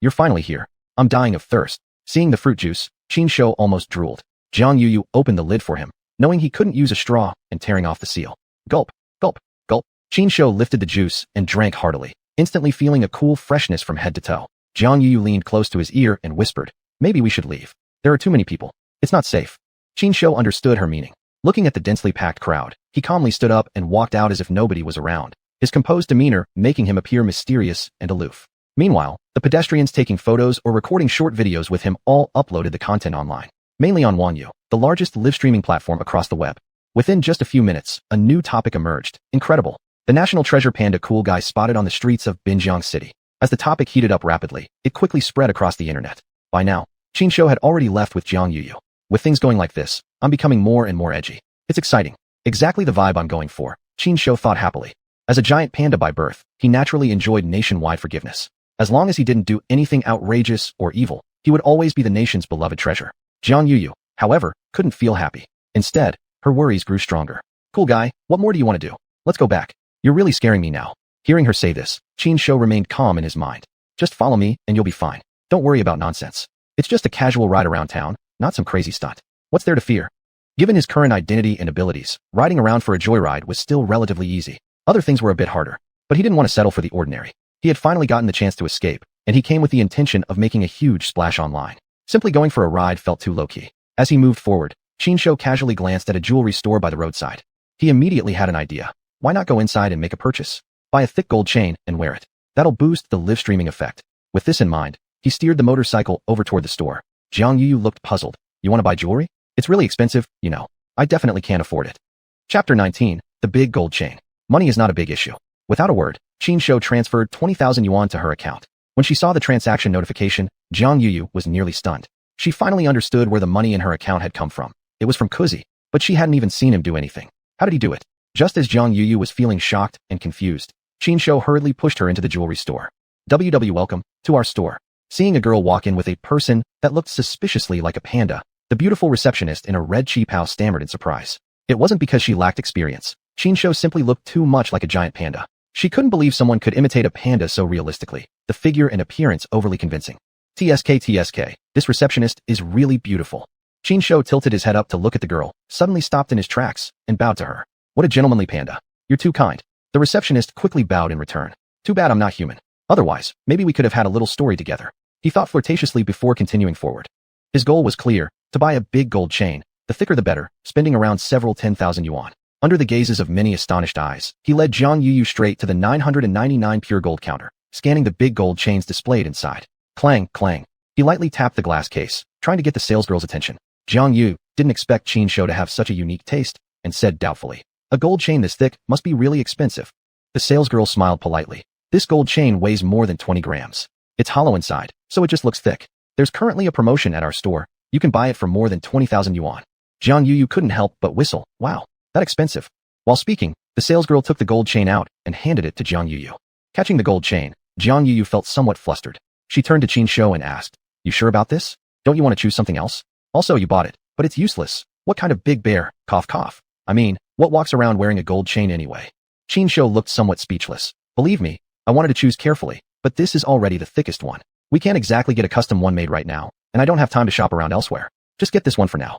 "You're finally here. I'm dying of thirst." Seeing the fruit juice, Qin Shou almost drooled. Jiang Yu opened the lid for him, knowing he couldn't use a straw, and tearing off the seal. Gulp, gulp, gulp. Qin Shou lifted the juice and drank heartily, instantly feeling a cool freshness from head to toe. Jiang Yu leaned close to his ear and whispered, "Maybe we should leave. There are too many people. It's not safe." Qin Shou understood her meaning. Looking at the densely packed crowd, he calmly stood up and walked out as if nobody was around, his composed demeanor making him appear mysterious and aloof. Meanwhile, the pedestrians taking photos or recording short videos with him all uploaded the content online, mainly on xuanhuan, the largest live streaming platform across the web. Within just a few minutes, a new topic emerged. Incredible. The national treasure panda Cool Guy spotted on the streets of Binjiang City. As the topic heated up rapidly, it quickly spread across the internet. By now, Qin Shou had already left with Jiang Yu. With things going like this, I'm becoming more and more edgy. It's exciting. Exactly the vibe I'm going for, Qin Shou thought happily. As a giant panda by birth, he naturally enjoyed nationwide forgiveness. As long as he didn't do anything outrageous or evil, he would always be the nation's beloved treasure. Jiang Yuyu, however, couldn't feel happy. Instead, her worries grew stronger. Cool guy, what more do you want to do? Let's go back. You're really scaring me now. Hearing her say this, Qin Shou remained calm in his mind. Just follow me and you'll be fine. Don't worry about nonsense. It's just a casual ride around town, not some crazy stunt. What's there to fear? Given his current identity and abilities, riding around for a joyride was still relatively easy. Other things were a bit harder, but he didn't want to settle for the ordinary. He had finally gotten the chance to escape, and he came with the intention of making a huge splash online. Simply going for a ride felt too low-key. As he moved forward, Qin Shou casually glanced at a jewelry store by the roadside. He immediately had an idea. Why not go inside and make a purchase? Buy a thick gold chain and wear it. That'll boost the live streaming effect. With this in mind, he steered the motorcycle over toward the store. Jiang Yuyu looked puzzled. You want to buy jewelry? It's really expensive, you know. I definitely can't afford it. Chapter 19, The Big Gold Chain. Money is not a big issue. Without a word, Qin Shou transferred 20,000 yuan to her account. When she saw the transaction notification, Jiang Yuyu was nearly stunned. She finally understood where the money in her account had come from. It was from Kuzi, but she hadn't even seen him do anything. How did he do it? Just as Jiang Yuyu was feeling shocked and confused, Qin Shou hurriedly pushed her into the jewelry store. Welcome to our store. Seeing a girl walk in with a person that looked suspiciously like a panda, the beautiful receptionist in a red cheap house stammered in surprise. It wasn't because she lacked experience. Qin Shou simply looked too much like a giant panda. She couldn't believe someone could imitate a panda so realistically, the figure and appearance overly convincing. TSK, this receptionist is really beautiful. Qin Shou tilted his head up to look at the girl, suddenly stopped in his tracks, and bowed to her. What a gentlemanly panda. You're too kind. The receptionist quickly bowed in return. Too bad I'm not human. Otherwise, maybe we could have had a little story together. He thought flirtatiously before continuing forward. His goal was clear, to buy a big gold chain, the thicker the better, spending around several 10,000 yuan. Under the gazes of many astonished eyes, he led Jiang Yuyu straight to the 999 pure gold counter, scanning the big gold chains displayed inside. Clang, clang. He lightly tapped the glass case, trying to get the salesgirl's attention. Jiang Yu didn't expect Qin Shou to have such a unique taste, and said doubtfully, a gold chain this thick must be really expensive. The salesgirl smiled politely. This gold chain weighs more than 20 grams. It's hollow inside, so it just looks thick. There's currently a promotion at our store. You can buy it for more than 20,000 yuan. Jiang Yuyu couldn't help but whistle. Wow, that expensive. While speaking, the salesgirl took the gold chain out and handed it to Jiang Yuyu. Catching the gold chain, Jiang Yuyu felt somewhat flustered. She turned to Qin Shou and asked, you sure about this? Don't you want to choose something else? Also, you bought it, but it's useless. What kind of big bear? Cough cough. I mean, what walks around wearing a gold chain anyway? Qin Shou looked somewhat speechless. Believe me, I wanted to choose carefully, but this is already the thickest one. We can't exactly get a custom one made right now, and I don't have time to shop around elsewhere. Just get this one for now.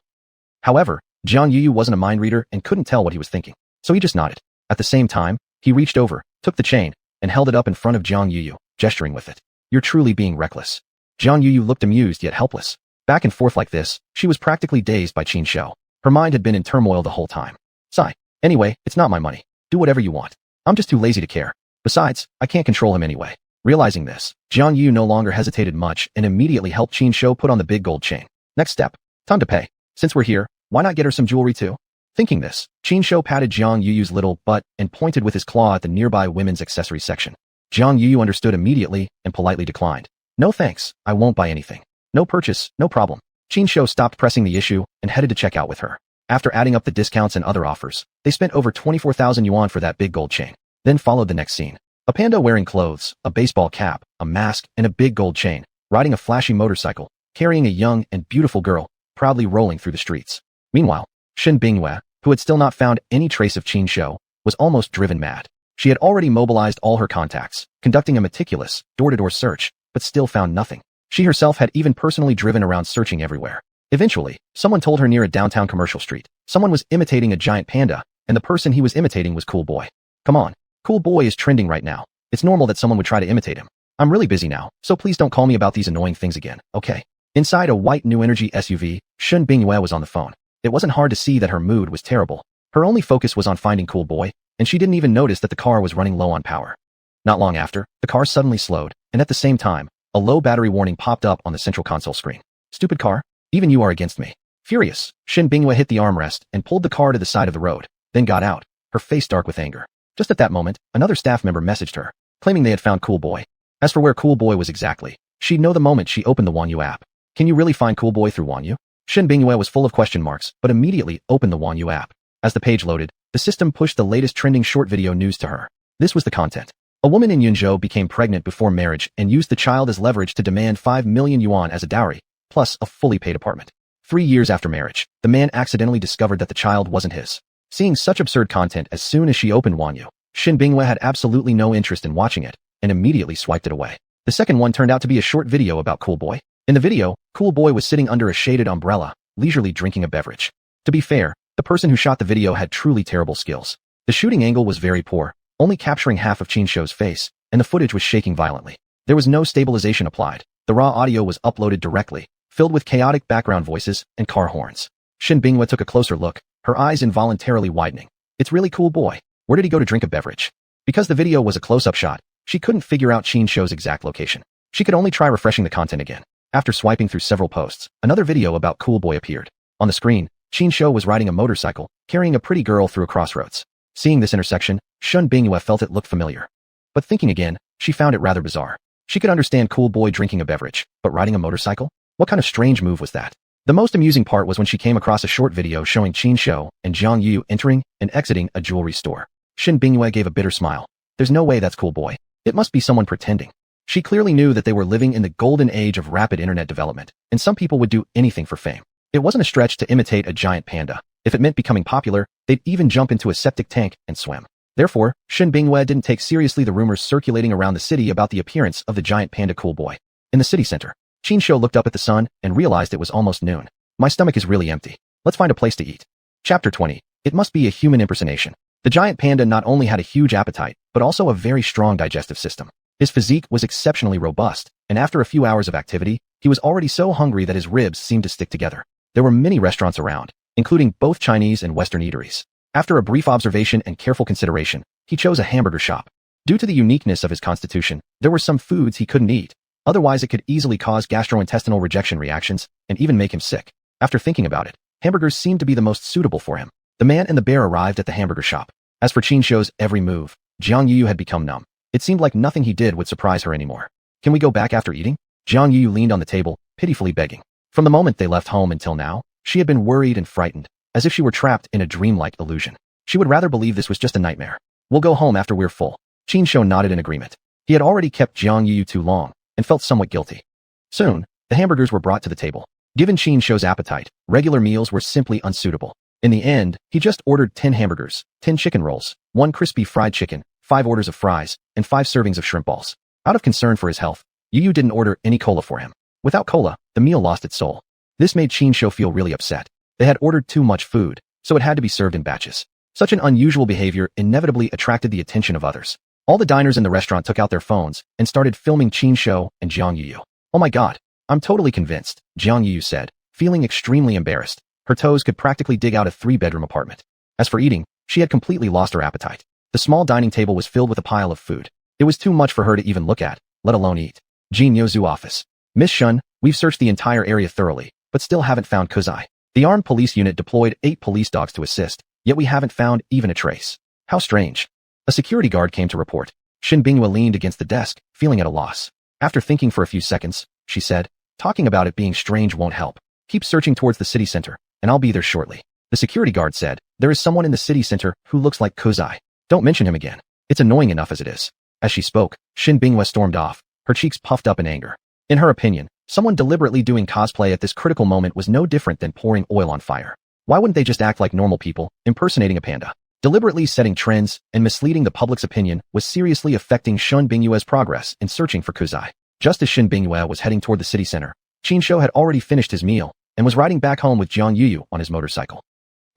However, Jiang Yuyu wasn't a mind reader and couldn't tell what he was thinking, so he just nodded. At the same time, he reached over, took the chain, and held it up in front of Jiang Yuyu, gesturing with it. You're truly being reckless. Jiang Yuyu looked amused yet helpless. Back and forth like this, she was practically dazed by Qin Shou. Her mind had been in turmoil the whole time. Sigh. Anyway, it's not my money. Do whatever you want. I'm just too lazy to care. Besides, I can't control him anyway. Realizing this, Jiang Yu no longer hesitated much and immediately helped Qin Shou put on the big gold chain. Next step. Time to pay. Since we're here, why not get her some jewelry too? Thinking this, Qin Shou patted Jiang Yuyu's little butt and pointed with his claw at the nearby women's accessories section. Jiang Yuyu understood immediately and politely declined. No thanks, I won't buy anything. No purchase, no problem. Qin Shou stopped pressing the issue and headed to check out with her. After adding up the discounts and other offers, they spent over 24,000 yuan for that big gold chain. Then followed the next scene. A panda wearing clothes, a baseball cap, a mask, and a big gold chain, riding a flashy motorcycle, carrying a young and beautiful girl, proudly rolling through the streets. Meanwhile, Shen Bingyue, who had still not found any trace of Qin Shou, was almost driven mad. She had already mobilized all her contacts, conducting a meticulous, door-to-door search, but still found nothing. She herself had even personally driven around searching everywhere. Eventually, someone told her near a downtown commercial street, someone was imitating a giant panda, and the person he was imitating was Cool Boy. Come on. Cool Boy is trending right now. It's normal that someone would try to imitate him. I'm really busy now, so please don't call me about these annoying things again, okay? Inside a white New Energy SUV, Shen Bingyue was on the phone. It wasn't hard to see that her mood was terrible. Her only focus was on finding Cool Boy, and she didn't even notice that the car was running low on power. Not long after, the car suddenly slowed, and at the same time, a low battery warning popped up on the central console screen. Stupid car, even you are against me. Furious, Shen Bingyue hit the armrest and pulled the car to the side of the road, then got out, her face dark with anger. Just at that moment, another staff member messaged her, claiming they had found Cool Boy. As for where Cool Boy was exactly, she'd know the moment she opened the xuanhuan app. Can you really find Cool Boy through xuanhuan? Shen Bingyue was full of question marks, but immediately opened the xuanhuan app. As the page loaded, the system pushed the latest trending short video news to her. This was the content. A woman in Yunzhou became pregnant before marriage and used the child as leverage to demand 5 million yuan as a dowry, plus a fully paid apartment. 3 years after marriage, the man accidentally discovered that the child wasn't his. Seeing such absurd content as soon as she opened Wanyu, Xin Bingyue had absolutely no interest in watching it and immediately swiped it away. The second one turned out to be a short video about Cool Boy. In the video, Cool Boy was sitting under a shaded umbrella, leisurely drinking a beverage. To be fair, the person who shot the video had truly terrible skills. The shooting angle was very poor, only capturing half of Qin Shou's face, and the footage was shaking violently. There was no stabilization applied. The raw audio was uploaded directly, filled with chaotic background voices and car horns. Xin Bingyue took a closer look, her eyes involuntarily widening. It's really Cool Boy. Where did he go to drink a beverage? Because the video was a close-up shot, she couldn't figure out Qin Shou's exact location. She could only try refreshing the content again. After swiping through several posts, another video about Cool Boy appeared. On the screen, Qin Shou was riding a motorcycle, carrying a pretty girl through a crossroads. Seeing this intersection, Xin Bingyue felt it looked familiar. But thinking again, she found it rather bizarre. She could understand Cool Boy drinking a beverage, but riding a motorcycle? What kind of strange move was that? The most amusing part was when she came across a short video showing Qin Shou and Jiang Yu entering and exiting a jewelry store. Xin Bingyue gave a bitter smile. There's no way that's Cool Boy. It must be someone pretending. She clearly knew that they were living in the golden age of rapid internet development, and some people would do anything for fame. It wasn't a stretch to imitate a giant panda. If it meant becoming popular, they'd even jump into a septic tank and swim. Therefore, Xin Bingyue didn't take seriously the rumors circulating around the city about the appearance of the giant panda Cool Boy. In the city center, Qin Shou looked up at the sun and realized it was almost noon. My stomach is really empty. Let's find a place to eat. Chapter 20. It must be a human impersonation. The giant panda not only had a huge appetite, but also a very strong digestive system. His physique was exceptionally robust, and after a few hours of activity, he was already so hungry that his ribs seemed to stick together. There were many restaurants around, including both Chinese and Western eateries. After a brief observation and careful consideration, he chose a hamburger shop. Due to the uniqueness of his constitution, there were some foods he couldn't eat. Otherwise, it could easily cause gastrointestinal rejection reactions and even make him sick. After thinking about it, hamburgers seemed to be the most suitable for him. The man and the bear arrived at the hamburger shop. As for Qin Shou's every move, Jiang Yu had become numb. It seemed like nothing he did would surprise her anymore. Can we go back after eating? Jiang Yu leaned on the table, pitifully begging. From the moment they left home until now, she had been worried and frightened, as if she were trapped in a dreamlike illusion. She would rather believe this was just a nightmare. We'll go home after we're full. Qin Shou nodded in agreement. He had already kept Jiang Yu too long, and felt somewhat guilty. Soon, the hamburgers were brought to the table. Given Qin Shou's appetite, regular meals were simply unsuitable. In the end, he just ordered 10 hamburgers, 10 chicken rolls, 1 crispy fried chicken, 5 orders of fries, and 5 servings of shrimp balls. Out of concern for his health, Yu didn't order any cola for him. Without cola, the meal lost its soul. This made Qin Shou feel really upset. They had ordered too much food, so it had to be served in batches. Such an unusual behavior inevitably attracted the attention of others. All the diners in the restaurant took out their phones and started filming Qin Shou and Jiang Yu. Oh my god, I'm totally convinced, Jiang Yu said, feeling extremely embarrassed. Her toes could practically dig out a 3-bedroom apartment. As for eating, she had completely lost her appetite. The small dining table was filled with a pile of food. It was too much for her to even look at, let alone eat. Jin Yozu office. Miss Shun, we've searched the entire area thoroughly, but still haven't found Kuzai. The armed police unit deployed 8 police dogs to assist, yet we haven't found even a trace. How strange. A security guard came to report. Xin Bingyue leaned against the desk, feeling at a loss. After thinking for a few seconds, she said, talking about it being strange won't help. Keep searching towards the city center, and I'll be there shortly. The security guard said, there is someone in the city center who looks like Kuzai. Don't mention him again. It's annoying enough as it is. As she spoke, Xin Bingyue stormed off, her cheeks puffed up in anger. In her opinion, someone deliberately doing cosplay at this critical moment was no different than pouring oil on fire. Why wouldn't they just act like normal people, impersonating a panda? Deliberately setting trends and misleading the public's opinion was seriously affecting Xin Bingyue's progress in searching for Kuzai. Just as Xin Bingyue was heading toward the city center, Qin Shou had already finished his meal and was riding back home with Jiang Yu on his motorcycle.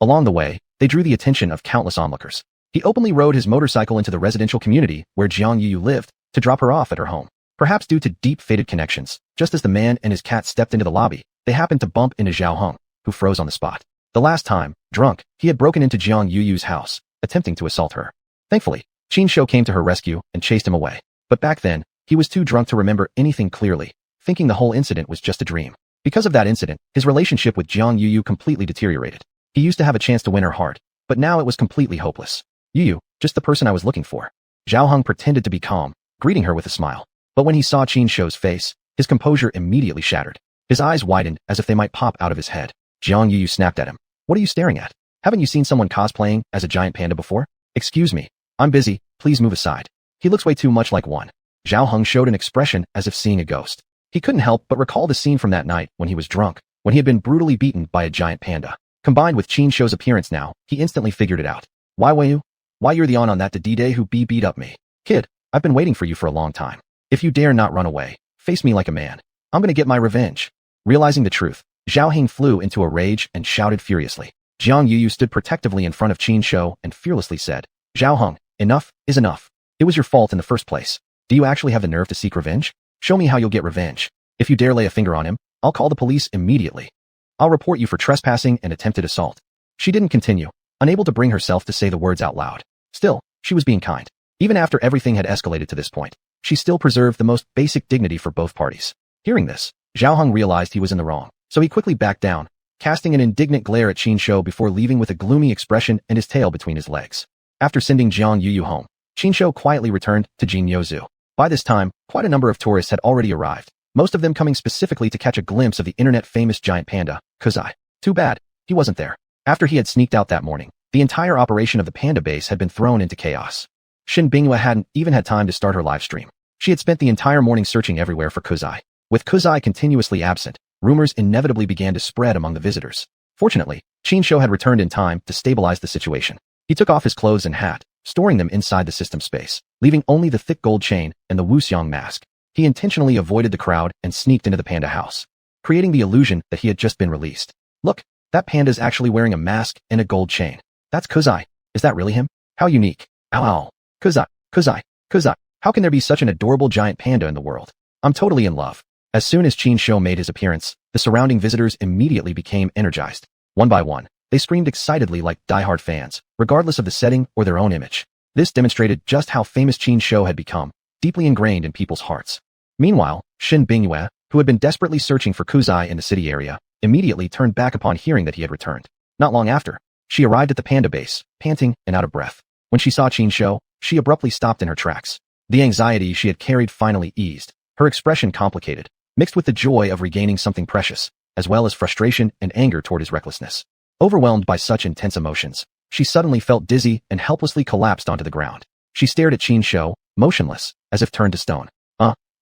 Along the way, they drew the attention of countless onlookers. He openly rode his motorcycle into the residential community where Jiang Yu lived to drop her off at her home. Perhaps due to deep-fated connections, just as the man and his cat stepped into the lobby, they happened to bump into Xuanhuan, who froze on the spot. The last time, drunk, he had broken into Jiang Yu's house, attempting to assault her. Thankfully, Qin Shou came to her rescue and chased him away. But back then, he was too drunk to remember anything clearly, thinking the whole incident was just a dream. Because of that incident, his relationship with Jiang Yu completely deteriorated. He used to have a chance to win her heart, but now it was completely hopeless. Yu, just the person I was looking for. Xuanhuan pretended to be calm, greeting her with a smile. But when he saw Qin Shou's face, his composure immediately shattered. His eyes widened as if they might pop out of his head. Jiang Yu snapped at him. What are you staring at? Haven't you seen someone cosplaying as a giant panda before? Excuse me. I'm busy, please move aside. He looks way too much like one. Zhao Heng showed an expression as if seeing a ghost. He couldn't help but recall the scene from that night when he was drunk, when he had been brutally beaten by a giant panda. Combined with Qin Shou's appearance now, he instantly figured it out. Why were you? Why you're the on that D-Day who beat up me? Kid, I've been waiting for you for a long time. If you dare not run away, face me like a man. I'm gonna get my revenge. Realizing the truth, Zhao Heng flew into a rage and shouted furiously. Jiang Yuyu stood protectively in front of Qin Shou and fearlessly said, Zhao Heng, enough is enough. It was your fault in the first place. Do you actually have the nerve to seek revenge? Show me how you'll get revenge. If you dare lay a finger on him, I'll call the police immediately. I'll report you for trespassing and attempted assault. She didn't continue, unable to bring herself to say the words out loud. Still, she was being kind. Even after everything had escalated to this point, she still preserved the most basic dignity for both parties. Hearing this, Zhao Heng realized he was in the wrong, so he quickly backed down, casting an indignant glare at Qin Shou before leaving with a gloomy expression and his tail between his legs. After sending Jiang Yuyu home, Qin Shou quietly returned to Jinyo Zoo. By this time, quite a number of tourists had already arrived, most of them coming specifically to catch a glimpse of the internet-famous giant panda, Kuzai. Too bad, he wasn't there. After he had sneaked out that morning, the entire operation of the panda base had been thrown into chaos. Shin Bingyue hadn't even had time to start her live stream. She had spent the entire morning searching everywhere for Kuzai. With Kuzai continuously absent, rumors inevitably began to spread among the visitors. Fortunately, Qin Shou had returned in time to stabilize the situation. He took off his clothes and hat, storing them inside the system space, leaving only the thick gold chain and the wuxiang mask. He intentionally avoided the crowd and sneaked into the panda house, creating the illusion that he had just been released. Look, that panda's actually wearing a mask and a gold chain. That's Kuzai. Is that really him? How unique. Ow ow. Kuzai, Kuzai, Kuzai. How can there be such an adorable giant panda in the world? I'm totally in love. As soon as Qin Shou made his appearance, the surrounding visitors immediately became energized. One by one, they screamed excitedly like die-hard fans, regardless of the setting or their own image. This demonstrated just how famous Qin Shou had become, deeply ingrained in people's hearts. Meanwhile, Shin Bingyue, who had been desperately searching for Kuzai in the city area, immediately turned back upon hearing that he had returned. Not long after, she arrived at the panda base, panting and out of breath. When she saw Qin Shou, she abruptly stopped in her tracks. The anxiety she had carried finally eased, her expression complicated, mixed with the joy of regaining something precious, as well as frustration and anger toward his recklessness. Overwhelmed by such intense emotions, she suddenly felt dizzy and helplessly collapsed onto the ground. She stared at Qin Shou, motionless, as if turned to stone.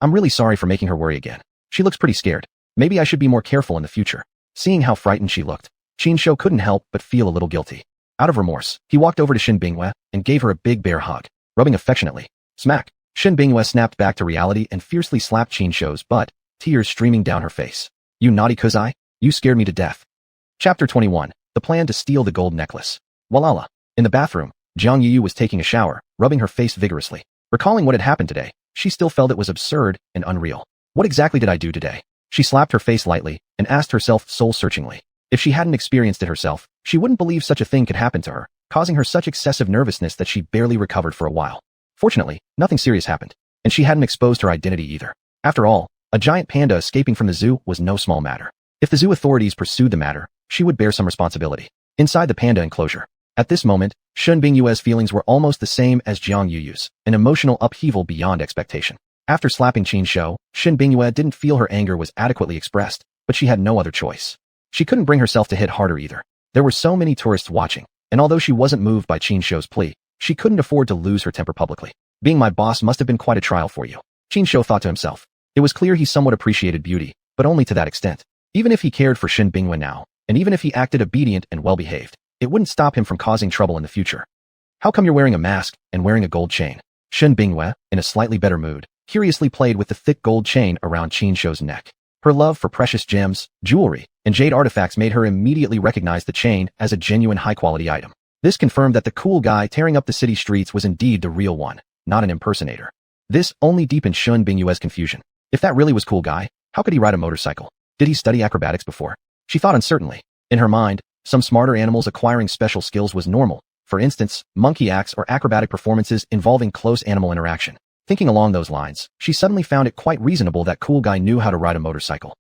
I'm really sorry for making her worry again. She looks pretty scared. Maybe I should be more careful in the future. Seeing how frightened she looked, Qin Shou couldn't help but feel a little guilty. Out of remorse, he walked over to Shin Bingyue and gave her a big bear hug, rubbing affectionately. Smack! Shin Bingyue snapped back to reality and fiercely slapped Qin Shou's butt, tears streaming down her face. You naughty Kuzai, you scared me to death. Chapter 21. The plan to steal the gold necklace. Walala. In the bathroom, Jiang Yuyu was taking a shower, rubbing her face vigorously. Recalling what had happened today, she still felt it was absurd and unreal. What exactly did I do today? She slapped her face lightly and asked herself soul-searchingly. If she hadn't experienced it herself, she wouldn't believe such a thing could happen to her, causing her such excessive nervousness that she barely recovered for a while. Fortunately, nothing serious happened, and she hadn't exposed her identity either. After all, a giant panda escaping from the zoo was no small matter. If the zoo authorities pursued the matter, she would bear some responsibility. Inside the panda enclosure, at this moment, Shen Bingyue's feelings were almost the same as Jiang Yuyu's, an emotional upheaval beyond expectation. After slapping Qin Shou, Shen Bingyue didn't feel her anger was adequately expressed, but she had no other choice. She couldn't bring herself to hit harder either. There were so many tourists watching, and although she wasn't moved by Qin Shou's plea, she couldn't afford to lose her temper publicly. Being my boss must have been quite a trial for you. Qin Shou thought to himself. It was clear he somewhat appreciated beauty, but only to that extent. Even if he cared for Shen Bingyue now, and even if he acted obedient and well-behaved, it wouldn't stop him from causing trouble in the future. How come you're wearing a mask and wearing a gold chain? Shen Bingyue, in a slightly better mood, curiously played with the thick gold chain around Qin Shou's neck. Her love for precious gems, jewelry, and jade artifacts made her immediately recognize the chain as a genuine high-quality item. This confirmed that the cool guy tearing up the city streets was indeed the real one, not an impersonator. This only deepened Shen Bingyue's confusion. If that really was cool guy, how could he ride a motorcycle? Did he study acrobatics before? She thought uncertainly. In her mind, some smarter animals acquiring special skills was normal. For instance, monkey acts or acrobatic performances involving close animal interaction. Thinking along those lines, she suddenly found it quite reasonable that cool guy knew how to ride a motorcycle.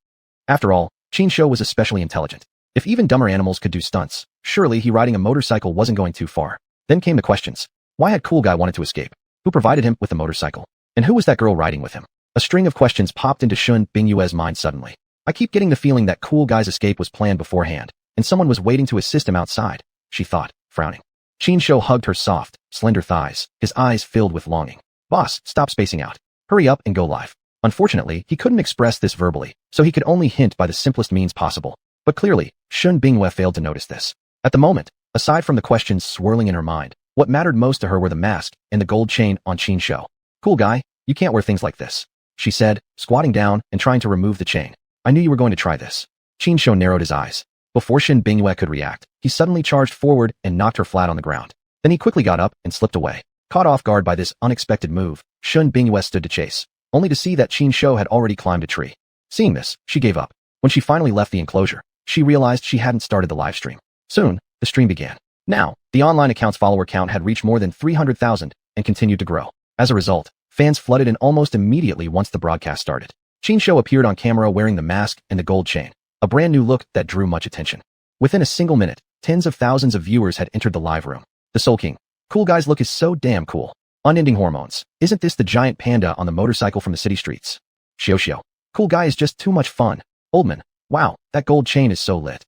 After all, Qin Shou was especially intelligent. If even dumber animals could do stunts, surely he riding a motorcycle wasn't going too far. Then came the questions. Why had cool guy wanted to escape? Who provided him with the motorcycle? And who was that girl riding with him? A string of questions popped into Shen Bingyue's mind suddenly. I keep getting the feeling that cool guy's escape was planned beforehand, and someone was waiting to assist him outside, she thought, frowning. Qin Shou hugged her soft, slender thighs, his eyes filled with longing. Boss, stop spacing out. Hurry up and go live. Unfortunately, he couldn't express this verbally, so he could only hint by the simplest means possible. But clearly, Shun Bingyue failed to notice this. At the moment, aside from the questions swirling in her mind, what mattered most to her were the mask and the gold chain on Qin Shou. Cool guy, you can't wear things like this, she said, squatting down and trying to remove the chain. I knew you were going to try this. Qin Shou narrowed his eyes. Before Shun Bingyue could react, he suddenly charged forward and knocked her flat on the ground. Then he quickly got up and slipped away. Caught off guard by this unexpected move, Shun Bingyue stood to chase, only to see that Qin Shou had already climbed a tree. Seeing this, she gave up. When she finally left the enclosure, she realized she hadn't started the live stream. Soon, the stream began. Now, the online account's follower count had reached more than 300,000 and continued to grow. As a result, fans flooded in almost immediately once the broadcast started. Qin Shou appeared on camera wearing the mask and the gold chain, a brand new look that drew much attention. Within a single minute, tens of thousands of viewers had entered the live room. The Soul King. Cool guy's look is so damn cool. Unending hormones. Isn't this the giant panda on the motorcycle from the city streets? Xiao. Cool guy is just too much fun. Oldman. Wow, that gold chain is so lit.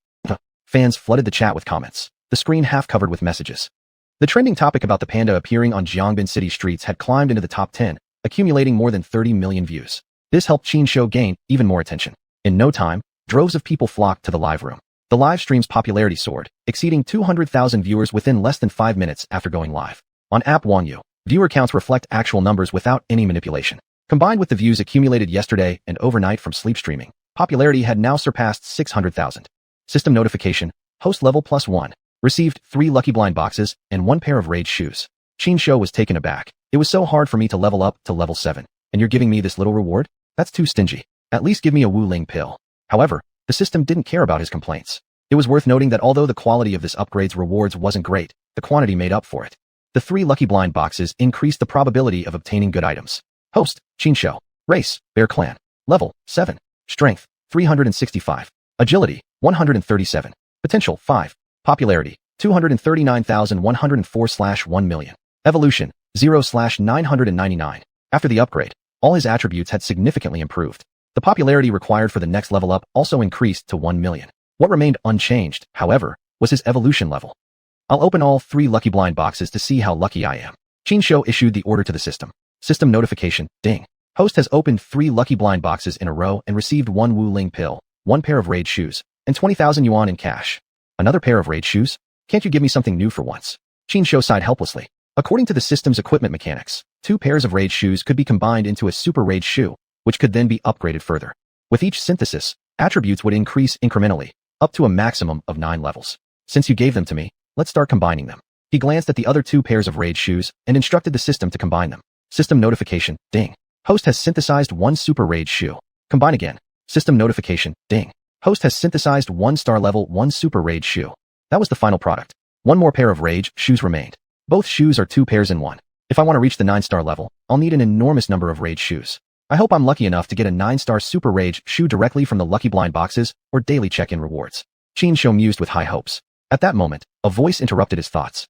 Fans flooded the chat with comments, the screen half covered with messages. The trending topic about the panda appearing on Jiangbin city streets had climbed into the top 10, accumulating more than 30 million views. This helped Qin Shou gain even more attention. In no time, droves of people flocked to the live room. The live stream's popularity soared, exceeding 200,000 viewers within less than 5 minutes after going live. On app Xuanhuan, viewer counts reflect actual numbers without any manipulation. Combined with the views accumulated yesterday and overnight from sleep streaming, popularity had now surpassed 600,000. System notification, host level +1. Received 3 lucky blind boxes and 1 pair of rage shoes. Qin Shou was taken aback. It was so hard for me to level up to level 7. And you're giving me this little reward? That's too stingy. At least give me a Wu Ling pill. However, the system didn't care about his complaints. It was worth noting that although the quality of this upgrade's rewards wasn't great, the quantity made up for it. The 3 lucky blind boxes increased the probability of obtaining good items. Host, Qin Shou. Race, Bear Clan. Level, 7. Strength, 365. Agility, 137. Potential, 5. Popularity, 239,104/1 million. Evolution, 0/999. After the upgrade, all his attributes had significantly improved. The popularity required for the next level up also increased to 1 million. What remained unchanged, however, was his evolution level. I'll open all 3 lucky blind boxes to see how lucky I am. Qin Shou issued the order to the system. System notification, ding. Host has opened 3 lucky blind boxes in a row and received 1 Wu Ling pill, 1 pair of rage shoes, and 20,000 yuan in cash. Another pair of rage shoes? Can't you give me something new for once? Qin Shou sighed helplessly. According to the system's equipment mechanics, 2 pairs of rage shoes could be combined into a super rage shoe, which could then be upgraded further. With each synthesis, attributes would increase incrementally, up to a maximum of 9 levels. Since you gave them to me, let's start combining them. He glanced at the other 2 pairs of rage shoes and instructed the system to combine them. System notification, ding. Host has synthesized 1 super rage shoe. Combine again. System notification, ding. Host has synthesized 1 star level 1 super rage shoe. That was the final product. 1 more pair of rage shoes remained. Both shoes are 2 pairs in 1. If I want to reach the 9-star level, I'll need an enormous number of rage shoes. I hope I'm lucky enough to get a 9-star super rage shoe directly from the lucky blind boxes or daily check-in rewards. Qin Shou mused with high hopes. At that moment, a voice interrupted his thoughts.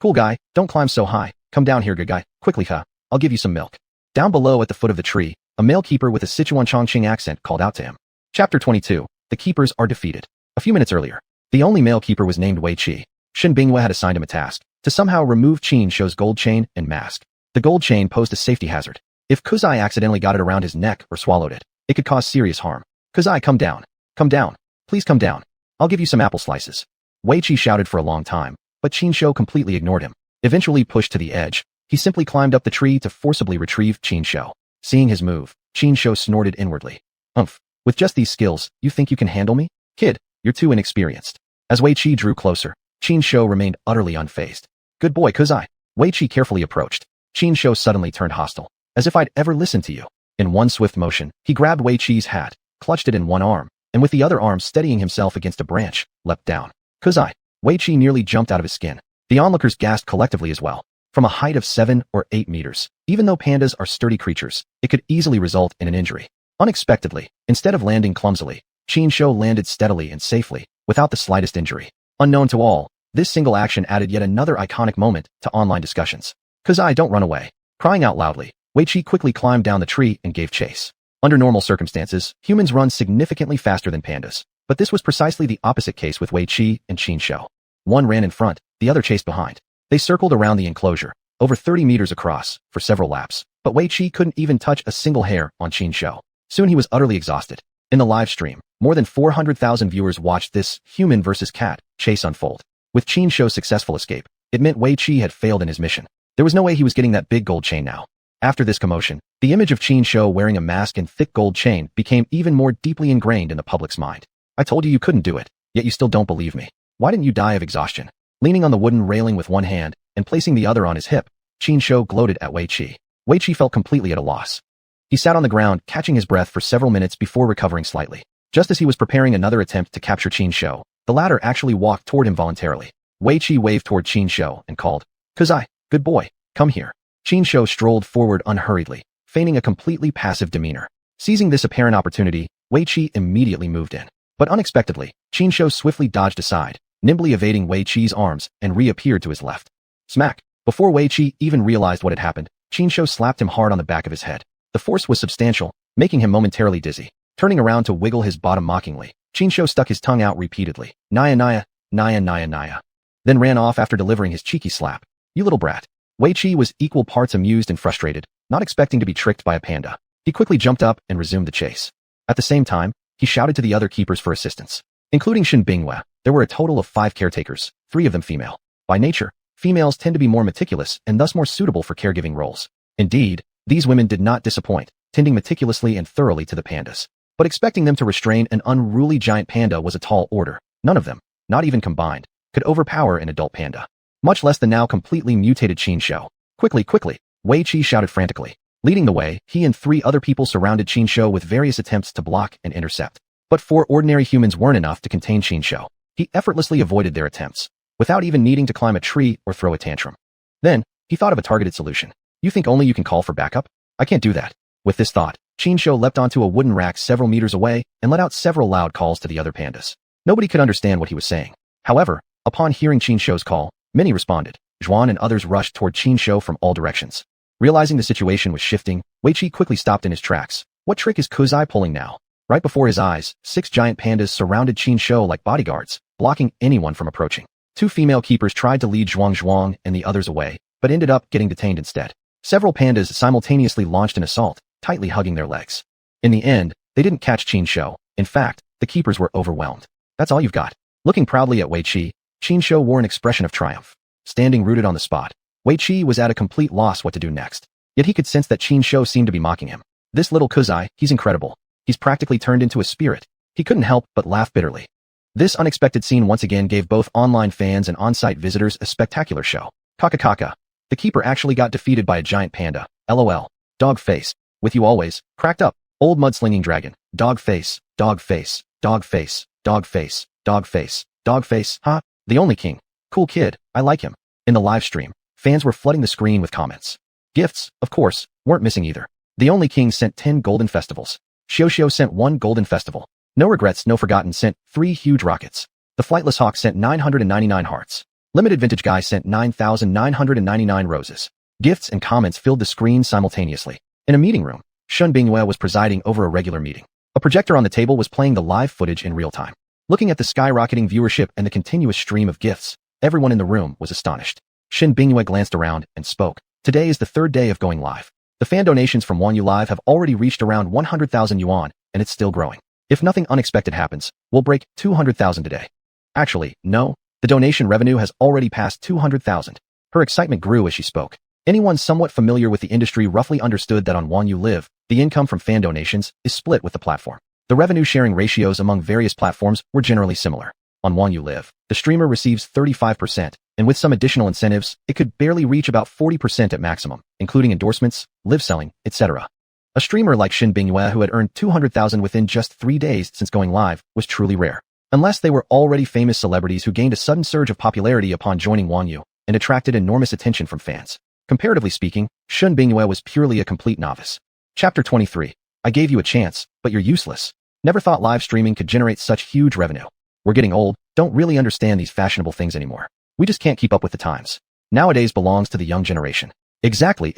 Cool guy, don't climb so high. Come down here, good guy. Quickly, I'll give you some milk. Down below at the foot of the tree, a male keeper with a Sichuan Chongqing accent called out to him. Chapter 22. The keepers are defeated. A few minutes earlier, the only male keeper was named Wei Qi. Shun Bingyue had assigned him a task to somehow remove Qin Shou's gold chain and mask. The gold chain posed a safety hazard. If Kuzai accidentally got it around his neck or swallowed it, it could cause serious harm. Kuzai, come down. Come down. Please come down. I'll give you some apple slices. Wei Qi shouted for a long time, but Qin Shou completely ignored him. Eventually pushed to the edge, he simply climbed up the tree to forcibly retrieve Qin Shou. Seeing his move, Qin Shou snorted inwardly. Humph. With just these skills, you think you can handle me? Kid, you're too inexperienced. As Wei Qi drew closer, Qin Shou remained utterly unfazed. Good boy, Kuzai. Wei Qi carefully approached. Qin Shou suddenly turned hostile. As if I'd ever listened to you. In one swift motion, he grabbed Wei Qi's hat, clutched it in one arm, and with the other arm steadying himself against a branch, leapt down. Kuzai. Wei Qi nearly jumped out of his skin. The onlookers gasped collectively as well. From a height of 7 or 8 meters, even though pandas are sturdy creatures, it could easily result in an injury. Unexpectedly, instead of landing clumsily, Qin Shou landed steadily and safely, without the slightest injury. Unknown to all, this single action added yet another iconic moment to online discussions. Kuzai, don't run away. Crying out loudly, Wei Qi quickly climbed down the tree and gave chase. Under normal circumstances, humans run significantly faster than pandas, but this was precisely the opposite case with Wei Qi and Qin Shou. One ran in front, the other chased behind. They circled around the enclosure, over 30 meters across, for several laps. But Wei Qi couldn't even touch a single hair on Qin Shou. Soon he was utterly exhausted. In the live stream, more than 400,000 viewers watched this human versus cat chase unfold. With Qin Shou's successful escape, it meant Wei Qi had failed in his mission. There was no way he was getting that big gold chain now. After this commotion, the image of Qin Shou wearing a mask and thick gold chain became even more deeply ingrained in the public's mind. I told you couldn't do it, yet you still don't believe me. Why didn't you die of exhaustion? Leaning on the wooden railing with one hand and placing the other on his hip, Qin Shou gloated at Wei Qi. Wei Qi felt completely at a loss. He sat on the ground, catching his breath for several minutes before recovering slightly. Just as he was preparing another attempt to capture Qin Shou, the latter actually walked toward him voluntarily. Wei Qi waved toward Qin Shou and called, "Kuzai, good boy, come here." Qin Shou strolled forward unhurriedly, feigning a completely passive demeanor. Seizing this apparent opportunity, Wei Qi immediately moved in. But unexpectedly, Qin Shou swiftly dodged aside, nimbly evading Wei Qi's arms, and reappeared to his left. Smack! Before Wei Qi even realized what had happened, Qin Shou slapped him hard on the back of his head. The force was substantial, making him momentarily dizzy. Turning around to wiggle his bottom mockingly, Qin Shou stuck his tongue out repeatedly. Naya naya, naya naya naya. Then ran off after delivering his cheeky slap. You little brat. Wei Qi was equal parts amused and frustrated, not expecting to be tricked by a panda. He quickly jumped up and resumed the chase. At the same time, he shouted to the other keepers for assistance. Including Shen Bingyue, there were a total of 5 caretakers, 3 of them female. By nature, females tend to be more meticulous and thus more suitable for caregiving roles. Indeed, these women did not disappoint, tending meticulously and thoroughly to the pandas. But expecting them to restrain an unruly giant panda was a tall order. None of them, not even combined, could overpower an adult panda, much less the now completely mutated Qin Shou. Quickly, quickly, Wei Qi shouted frantically. Leading the way, he and 3 other people surrounded Qin Shou with various attempts to block and intercept. But 4 ordinary humans weren't enough to contain Qin Shou. He effortlessly avoided their attempts, without even needing to climb a tree or throw a tantrum. Then, he thought of a targeted solution. You think only you can call for backup? I can't do that. With this thought, Qin Shou leapt onto a wooden rack several meters away and let out several loud calls to the other pandas. Nobody could understand what he was saying. However, upon hearing Qin Shou's call, many responded. Xuan and others rushed toward Qin Shou from all directions. Realizing the situation was shifting, Wei Qi quickly stopped in his tracks. What trick is Kuzai pulling now? Right before his eyes, 6 giant pandas surrounded Qin Shou like bodyguards, blocking anyone from approaching. 2 female keepers tried to lead xuanhuan and the others away, but ended up getting detained instead. Several pandas simultaneously launched an assault, tightly hugging their legs. In the end, they didn't catch Qin Shou. In fact, the keepers were overwhelmed. That's all you've got. Looking proudly at Wei Qi, Qin Shou wore an expression of triumph. Standing rooted on the spot, Wei Qi was at a complete loss what to do next. Yet he could sense that Qin Shou seemed to be mocking him. This little Kuzai, he's incredible. He's practically turned into a spirit. He couldn't help but laugh bitterly. This unexpected scene once again gave both online fans and on-site visitors a spectacular show. Kaka kaka. The keeper actually got defeated by a giant panda. LOL. Dog face. With you always. Cracked up. Old mudslinging dragon. Dog face. Dog face. Dog face. Dog face. Dog face. Dog face. Huh? The only king. Cool kid. I like him. In the live stream, fans were flooding the screen with comments. Gifts, of course, weren't missing either. The only king sent 10 golden festivals. Xiao sent 1 golden festival. No regrets, no forgotten sent 3 huge rockets. The flightless hawk sent 999 hearts. Limited vintage guy sent 9,999 roses. Gifts and comments filled the screen simultaneously. In a meeting room, Shen Bingyue was presiding over a regular meeting. A projector on the table was playing the live footage in real time. Looking at the skyrocketing viewership and the continuous stream of gifts, everyone in the room was astonished. Shen Bingyue glanced around and spoke. Today is the 3rd day of going live. The fan donations from Xuanyu Live have already reached around 100,000 yuan, and it's still growing. If nothing unexpected happens, we'll break 200,000 today. Actually, no, the donation revenue has already passed 200,000. Her excitement grew as she spoke. Anyone somewhat familiar with the industry roughly understood that on Xuanyu Live, the income from fan donations is split with the platform. The revenue sharing ratios among various platforms were generally similar. On Xuanyu Live, the streamer receives 35%, and with some additional incentives, it could barely reach about 40% at maximum, including endorsements, live selling, etc. A streamer like Shen Bingyue who had earned 200,000 within just 3 days since going live was truly rare. Unless they were already famous celebrities who gained a sudden surge of popularity upon joining Xuanyu and attracted enormous attention from fans. Comparatively speaking, Shen Bingyue was purely a complete novice. Chapter 23. I gave you a chance, but you're useless. Never thought live streaming could generate such huge revenue. We're getting old, don't really understand these fashionable things anymore. We just can't keep up with the times. Nowadays belongs to the young generation. Exactly.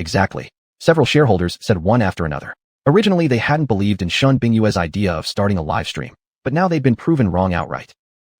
Several shareholders said one after another. Originally, they hadn't believed in Shen Bingyue's idea of starting a live stream, but now they'd been proven wrong outright.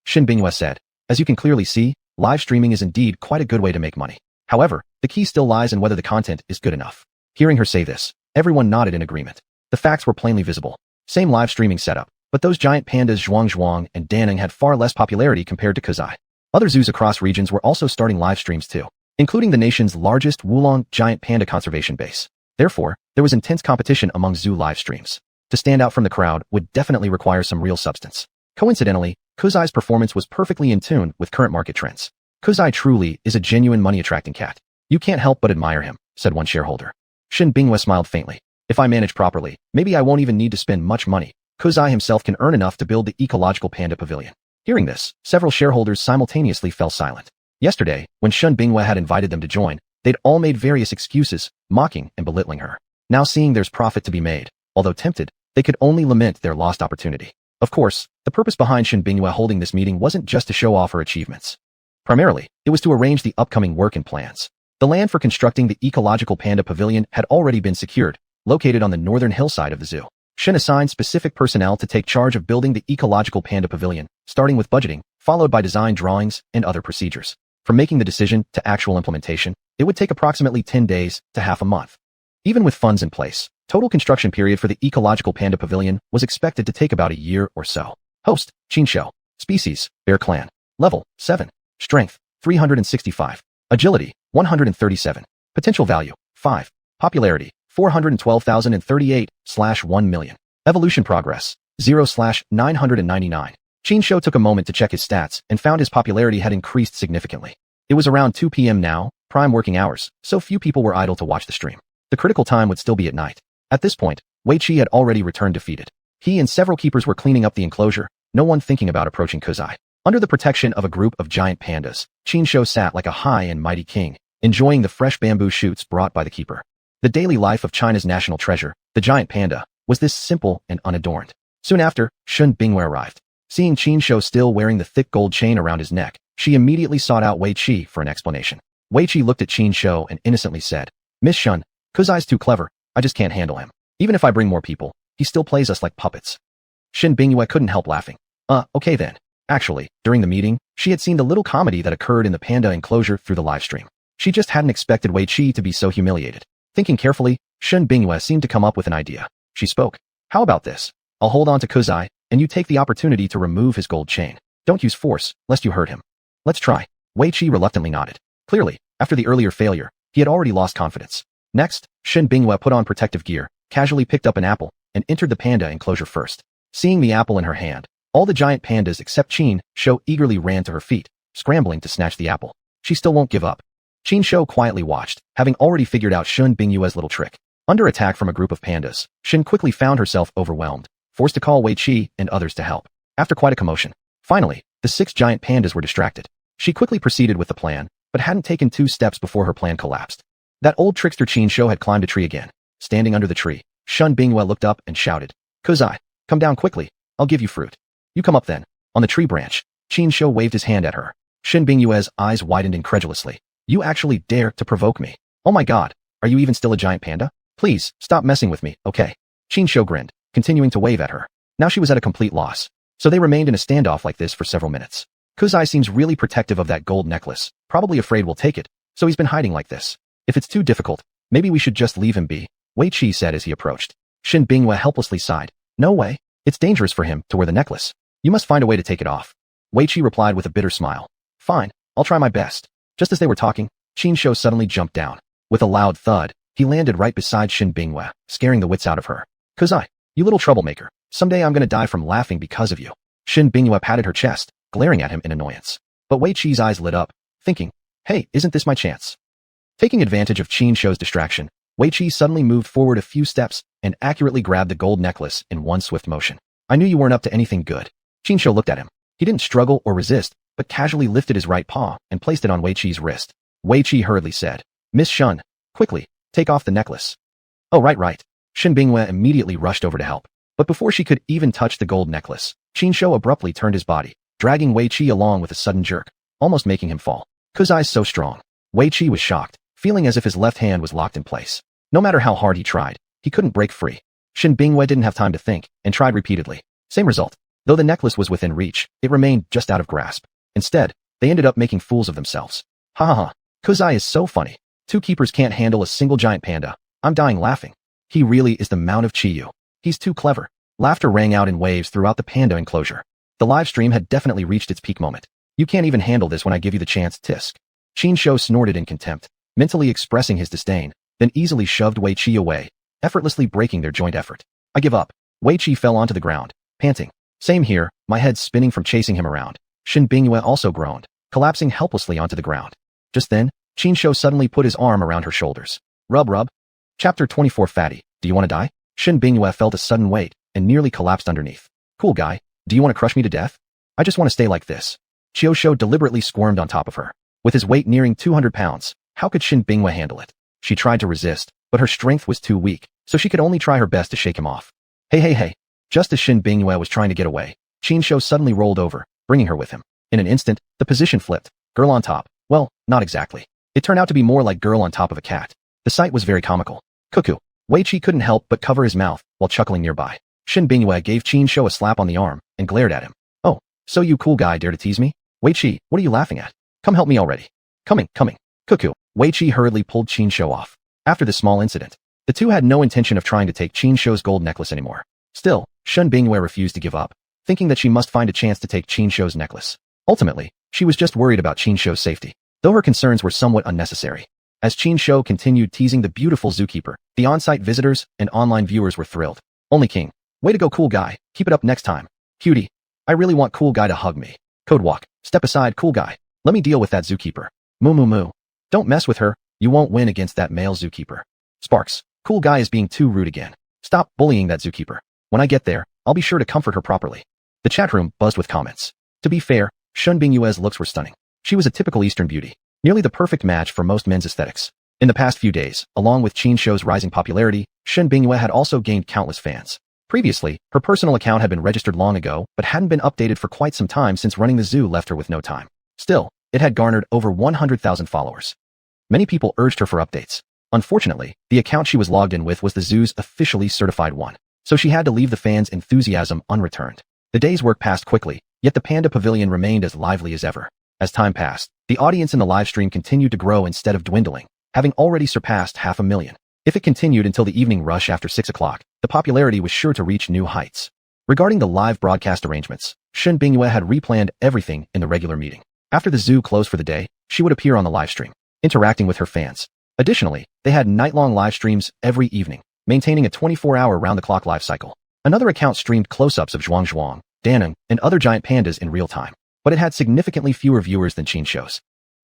Shen Bingyue said, as you can clearly see, live streaming is indeed quite a good way to make money. However, the key still lies in whether the content is good enough. Hearing her say this, everyone nodded in agreement. The facts were plainly visible. Same live streaming setup, but those giant pandas Xuanhuan and Danning had far less popularity compared to Kuzai. Other zoos across regions were also starting live streams too, including the nation's largest Wulong giant panda conservation base. Therefore, there was intense competition among zoo live streams. To stand out from the crowd would definitely require some real substance. Coincidentally, Kuzai's performance was perfectly in tune with current market trends. Kuzai truly is a genuine money-attracting cat. You can't help but admire him, said one shareholder. Shin Binghua smiled faintly. If I manage properly, maybe I won't even need to spend much money. Kuzai himself can earn enough to build the ecological panda pavilion. Hearing this, several shareholders simultaneously fell silent. Yesterday, when Shin Binghua had invited them to join, they'd all made various excuses, mocking and belittling her. Now seeing there's profit to be made, although tempted, they could only lament their lost opportunity. Of course, the purpose behind Shin Binghua holding this meeting wasn't just to show off her achievements. Primarily, it was to arrange the upcoming work and plans. The land for constructing the ecological panda pavilion had already been secured, located on the northern hillside of the zoo. Shin assigned specific personnel to take charge of building the ecological panda pavilion, starting with budgeting, followed by design drawings and other procedures. From making the decision to actual implementation, it would take approximately 10 days to half a month. Even with funds in place, total construction period for the ecological panda pavilion was expected to take about a year or so. Host, Qinshou. Species, Bear Clan. Level, 7. Strength, 365. Agility, 137. Potential value, 5. Popularity, 412,038/1 million. Evolution progress, 0/999. Qinshou took a moment to check his stats and found his popularity had increased significantly. It was around 2 p.m. now, prime working hours, so few people were idle to watch the stream. The critical time would still be at night. At this point, Wei Qi had already returned defeated. He and several keepers were cleaning up the enclosure, no one thinking about approaching Kuzai. Under the protection of a group of giant pandas, Qinshou sat like a high and mighty king, enjoying the fresh bamboo shoots brought by the keeper. The daily life of China's national treasure, the giant panda, was this simple and unadorned. Soon after, Shin Binghua arrived. Seeing Qinshou still wearing the thick gold chain around his neck, she immediately sought out Wei Qi for an explanation. Wei Qi looked at Qinshou and innocently said, "Miss Shun, Kuzai's too clever, I just can't handle him. Even if I bring more people, he still plays us like puppets." Shin Binghua couldn't help laughing. Okay then. Actually, during the meeting, she had seen the little comedy that occurred in the panda enclosure through the live stream. She just hadn't expected Wei Qi to be so humiliated. Thinking carefully, Shin Binghua seemed to come up with an idea. She spoke. "How about this? I'll hold on to Kuzai, and you take the opportunity to remove his gold chain. Don't use force, lest you hurt him." "Let's try." Wei Qi reluctantly nodded. Clearly, after the earlier failure, he had already lost confidence. Next, Shin Binghua put on protective gear, casually picked up an apple, and entered the panda enclosure first. Seeing the apple in her hand, all the giant pandas except Qinshou eagerly ran to her feet, scrambling to snatch the apple. She still won't give up. Qinshou quietly watched, having already figured out Shin Binghua's little trick. Under attack from a group of pandas, Shin quickly found herself overwhelmed, forced to call Wei Qi and others to help. After quite a commotion, finally, the 6 giant pandas were distracted. She quickly proceeded with the plan, but hadn't taken 2 steps before her plan collapsed. That old trickster Qinshou had climbed a tree again. Standing under the tree, Shin Binghua looked up and shouted, "Kuzai, come down quickly, I'll give you fruit." "You come up then." On the tree branch, Qinshou waved his hand at her. Shin Binghua's eyes widened incredulously. "You actually dare to provoke me? Oh my god, are you even still a giant panda? Please, stop messing with me, okay?" Qinshou grinned, continuing to wave at her. Now she was at a complete loss. So they remained in a standoff like this for several minutes. Kuzai seems really protective of that gold necklace, probably afraid we'll take it, so he's been hiding like this. If it's too difficult, maybe we should just leave him be, Wei Qi said as he approached. Shin Binghua helplessly sighed. "No way. It's dangerous for him to wear the necklace. You must find a way to take it off." Wei Qi replied with a bitter smile. "Fine, I'll try my best." Just as they were talking, Qinshou suddenly jumped down. With a loud thud, he landed right beside Shin Binghua, scaring the wits out of her. "Kuzai, you little troublemaker. Someday I'm gonna die from laughing because of you." Shin Binghua patted her chest, glaring at him in annoyance. But Wei Qi's eyes lit up, thinking, "Hey, isn't this my chance?" Taking advantage of Qinshou's distraction, Wei Qi suddenly moved forward a few steps and accurately grabbed the gold necklace in one swift motion. "I knew you weren't up to anything good." Qinshou looked at him. He didn't struggle or resist, but casually lifted his right paw and placed it on Wei Qi's wrist. Wei Qi hurriedly said, "Miss Shun, quickly, take off the necklace." "Oh right. Shin Binghua immediately rushed over to help. But before she could even touch the gold necklace, Qinshou abruptly turned his body, dragging Wei Qi along with a sudden jerk, almost making him fall. Kuzai's so strong. Wei Qi was shocked, feeling as if his left hand was locked in place. No matter how hard he tried, he couldn't break free. Shin Binghua didn't have time to think, and tried repeatedly. Same result. Though the necklace was within reach, it remained just out of grasp. Instead, they ended up making fools of themselves. Ha ha ha. Kuzai is so funny. 2 keepers can't handle a single giant panda. I'm dying laughing. He really is the Mount of Chiyu. He's too clever. Laughter rang out in waves throughout the Panda enclosure. The live stream had definitely reached its peak moment. You can't even handle this when I give you the chance, tisk. Qinshu snorted in contempt, mentally expressing his disdain, then easily shoved Wei Qi away, effortlessly breaking their joint effort. I give up. Wei Qi fell onto the ground, panting. Same here, my head spinning from chasing him around. Shen Bingyue also groaned, collapsing helplessly onto the ground. Just then, Qinshu suddenly put his arm around her shoulders. Rub rub. Chapter 24 Fatty, do you want to die? Shen Bingyue felt a sudden weight and nearly collapsed underneath. Cool guy, do you want to crush me to death? I just want to stay like this. Qiushu deliberately squirmed on top of her. With his weight nearing 200 pounds, how could Shen Bingyue handle it? She tried to resist, but her strength was too weak, so she could only try her best to shake him off. Hey. Just as Shen Bingyue was trying to get away, Qinshu suddenly rolled over, bringing her with him. In an instant, the position flipped. Girl on top. Well, not exactly. It turned out to be more like girl on top of a cat. The sight was very comical. Cuckoo. Wei Qi couldn't help but cover his mouth while chuckling nearby. Shen Bingyue gave Qinshu a slap on the arm and glared at him. Oh, so you cool guy dare to tease me? Wei Qi, what are you laughing at? Come help me already. Coming. Cuckoo. Wei Qi hurriedly pulled Qinshu off. After this small incident, the two had no intention of trying to take Qinshu's gold necklace anymore. Still, Shen Bingyue refused to give up, thinking that she must find a chance to take Qinshu's necklace. Ultimately, she was just worried about Qinshu's safety, though her concerns were somewhat unnecessary. As Qinshu continued teasing the beautiful zookeeper, the on-site visitors and online viewers were thrilled. Only King. Way to go, cool guy. Keep it up next time. Cutie. I really want cool guy to hug me. Code walk. Step aside, cool guy. Let me deal with that zookeeper. Moo. Don't mess with her. You won't win against that male zookeeper. Sparks. Cool guy is being too rude again. Stop bullying that zookeeper. When I get there, I'll be sure to comfort her properly. The chat room buzzed with comments. To be fair, Shen Bingyue's looks were stunning. She was a typical Eastern beauty, nearly the perfect match for most men's aesthetics. In the past few days, along with Qinshu's rising popularity, Shen Bingyue had also gained countless fans. Previously, her personal account had been registered long ago, but hadn't been updated for quite some time since running the zoo left her with no time. Still, it had garnered over 100,000 followers. Many people urged her for updates. Unfortunately, the account she was logged in with was the zoo's officially certified one, so she had to leave the fans' enthusiasm unreturned. The day's work passed quickly, yet the Panda Pavilion remained as lively as ever. As time passed, the audience in the livestream continued to grow instead of dwindling, having already surpassed 500,000. If it continued until the evening rush after 6 o'clock, the popularity was sure to reach new heights. Regarding the live broadcast arrangements, Shen Bingyue had replanned everything in the regular meeting. After the zoo closed for the day, she would appear on the livestream, interacting with her fans. Additionally, they had night-long live streams every evening, maintaining a 24-hour round-the-clock live cycle. Another account streamed close-ups of xuanhuan, Daneng, and other giant pandas in real time, but it had significantly fewer viewers than Qinshu's.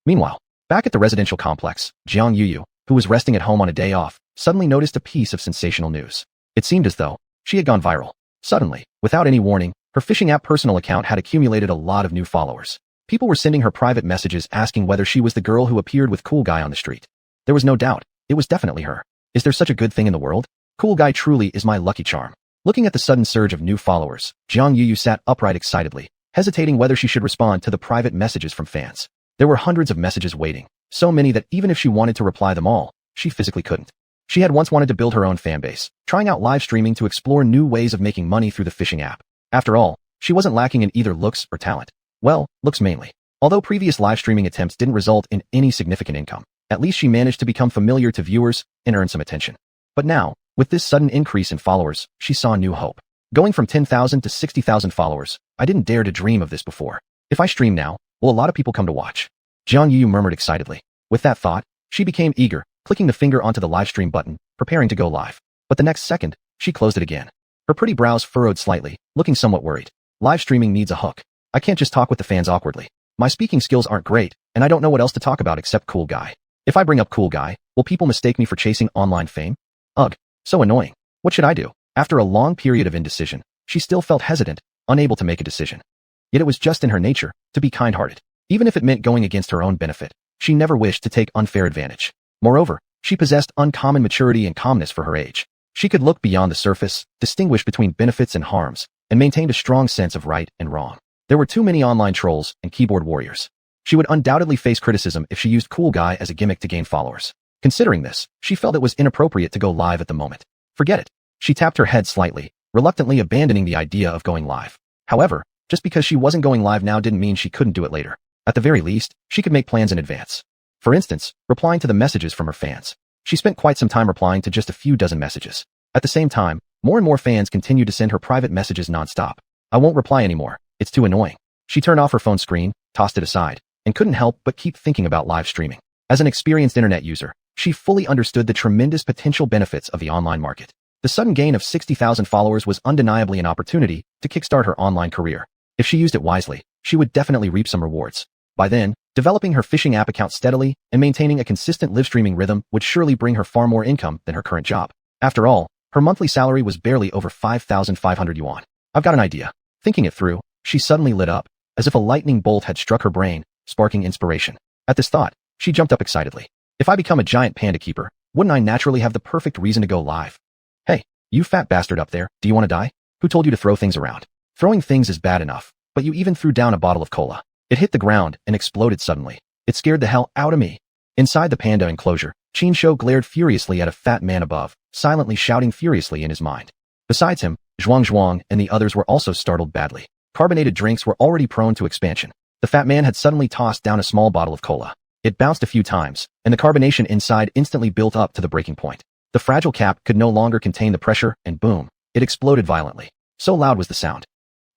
Meanwhile, back at the residential complex, Jiang Yuyu, who was resting at home on a day off, suddenly noticed a piece of sensational news. It seemed as though she had gone viral. Suddenly, without any warning, her phishing app personal account had accumulated a lot of new followers. People were sending her private messages asking whether she was the girl who appeared with Cool Guy on the street. There was no doubt, it was definitely her. Is there such a good thing in the world? Cool Guy truly is my lucky charm. Looking at the sudden surge of new followers, Jiang Yuyu sat upright excitedly, hesitating whether she should respond to the private messages from fans. There were hundreds of messages waiting, so many that even if she wanted to reply them all, she physically couldn't. She had once wanted to build her own fanbase, trying out live streaming to explore new ways of making money through the phishing app. After all, she wasn't lacking in either looks or talent. Well, looks mainly. Although previous live streaming attempts didn't result in any significant income, at least she managed to become familiar to viewers and earn some attention. But now, with this sudden increase in followers, she saw new hope. Going from 10,000 to 60,000 followers, I didn't dare to dream of this before. If I stream now, will a lot of people come to watch? Jiang Yuyu murmured excitedly. With that thought, she became eager, clicking the finger onto the live stream button, preparing to go live. But the next second, she closed it again. Her pretty brows furrowed slightly, looking somewhat worried. Live streaming needs a hook. I can't just talk with the fans awkwardly. My speaking skills aren't great, and I don't know what else to talk about except Cool Guy. If I bring up Cool Guy, will people mistake me for chasing online fame? Ugh, so annoying. What should I do? After a long period of indecision, she still felt hesitant, unable to make a decision. Yet it was just in her nature to be kind-hearted. Even if it meant going against her own benefit, she never wished to take unfair advantage. Moreover, she possessed uncommon maturity and calmness for her age. She could look beyond the surface, distinguish between benefits and harms, and maintained a strong sense of right and wrong. There were too many online trolls and keyboard warriors. She would undoubtedly face criticism if she used Cool Guy as a gimmick to gain followers. Considering this, she felt it was inappropriate to go live at the moment. Forget it. She tapped her head slightly, reluctantly abandoning the idea of going live. However, just because she wasn't going live now didn't mean she couldn't do it later. At the very least, she could make plans in advance. For instance, replying to the messages from her fans. She spent quite some time replying to just a few dozen messages. At the same time, more and more fans continued to send her private messages nonstop. "I won't reply anymore. It's too annoying." She turned off her phone screen, tossed it aside, and couldn't help but keep thinking about live streaming. As an experienced internet user, she fully understood the tremendous potential benefits of the online market. The sudden gain of 60,000 followers was undeniably an opportunity to kickstart her online career. If she used it wisely, she would definitely reap some rewards. By then, developing her fishing app account steadily and maintaining a consistent live streaming rhythm would surely bring her far more income than her current job. After all, her monthly salary was barely over 5,500 yuan. "I've got an idea." Thinking it through, she suddenly lit up, as if a lightning bolt had struck her brain, sparking inspiration. At this thought, she jumped up excitedly. "If I become a giant panda keeper, wouldn't I naturally have the perfect reason to go live?" "Hey, you fat bastard up there, do you want to die? Who told you to throw things around? Throwing things is bad enough, but you even threw down a bottle of cola." It hit the ground and exploded suddenly. It scared the hell out of me. Inside the panda enclosure, Qinshu glared furiously at a fat man above, silently shouting furiously in his mind. Besides him, Xuanhuan and the others were also startled badly. Carbonated drinks were already prone to expansion. The fat man had suddenly tossed down a small bottle of cola. It bounced a few times, and the carbonation inside instantly built up to the breaking point. The fragile cap could no longer contain the pressure, and boom, it exploded violently. So loud was the sound.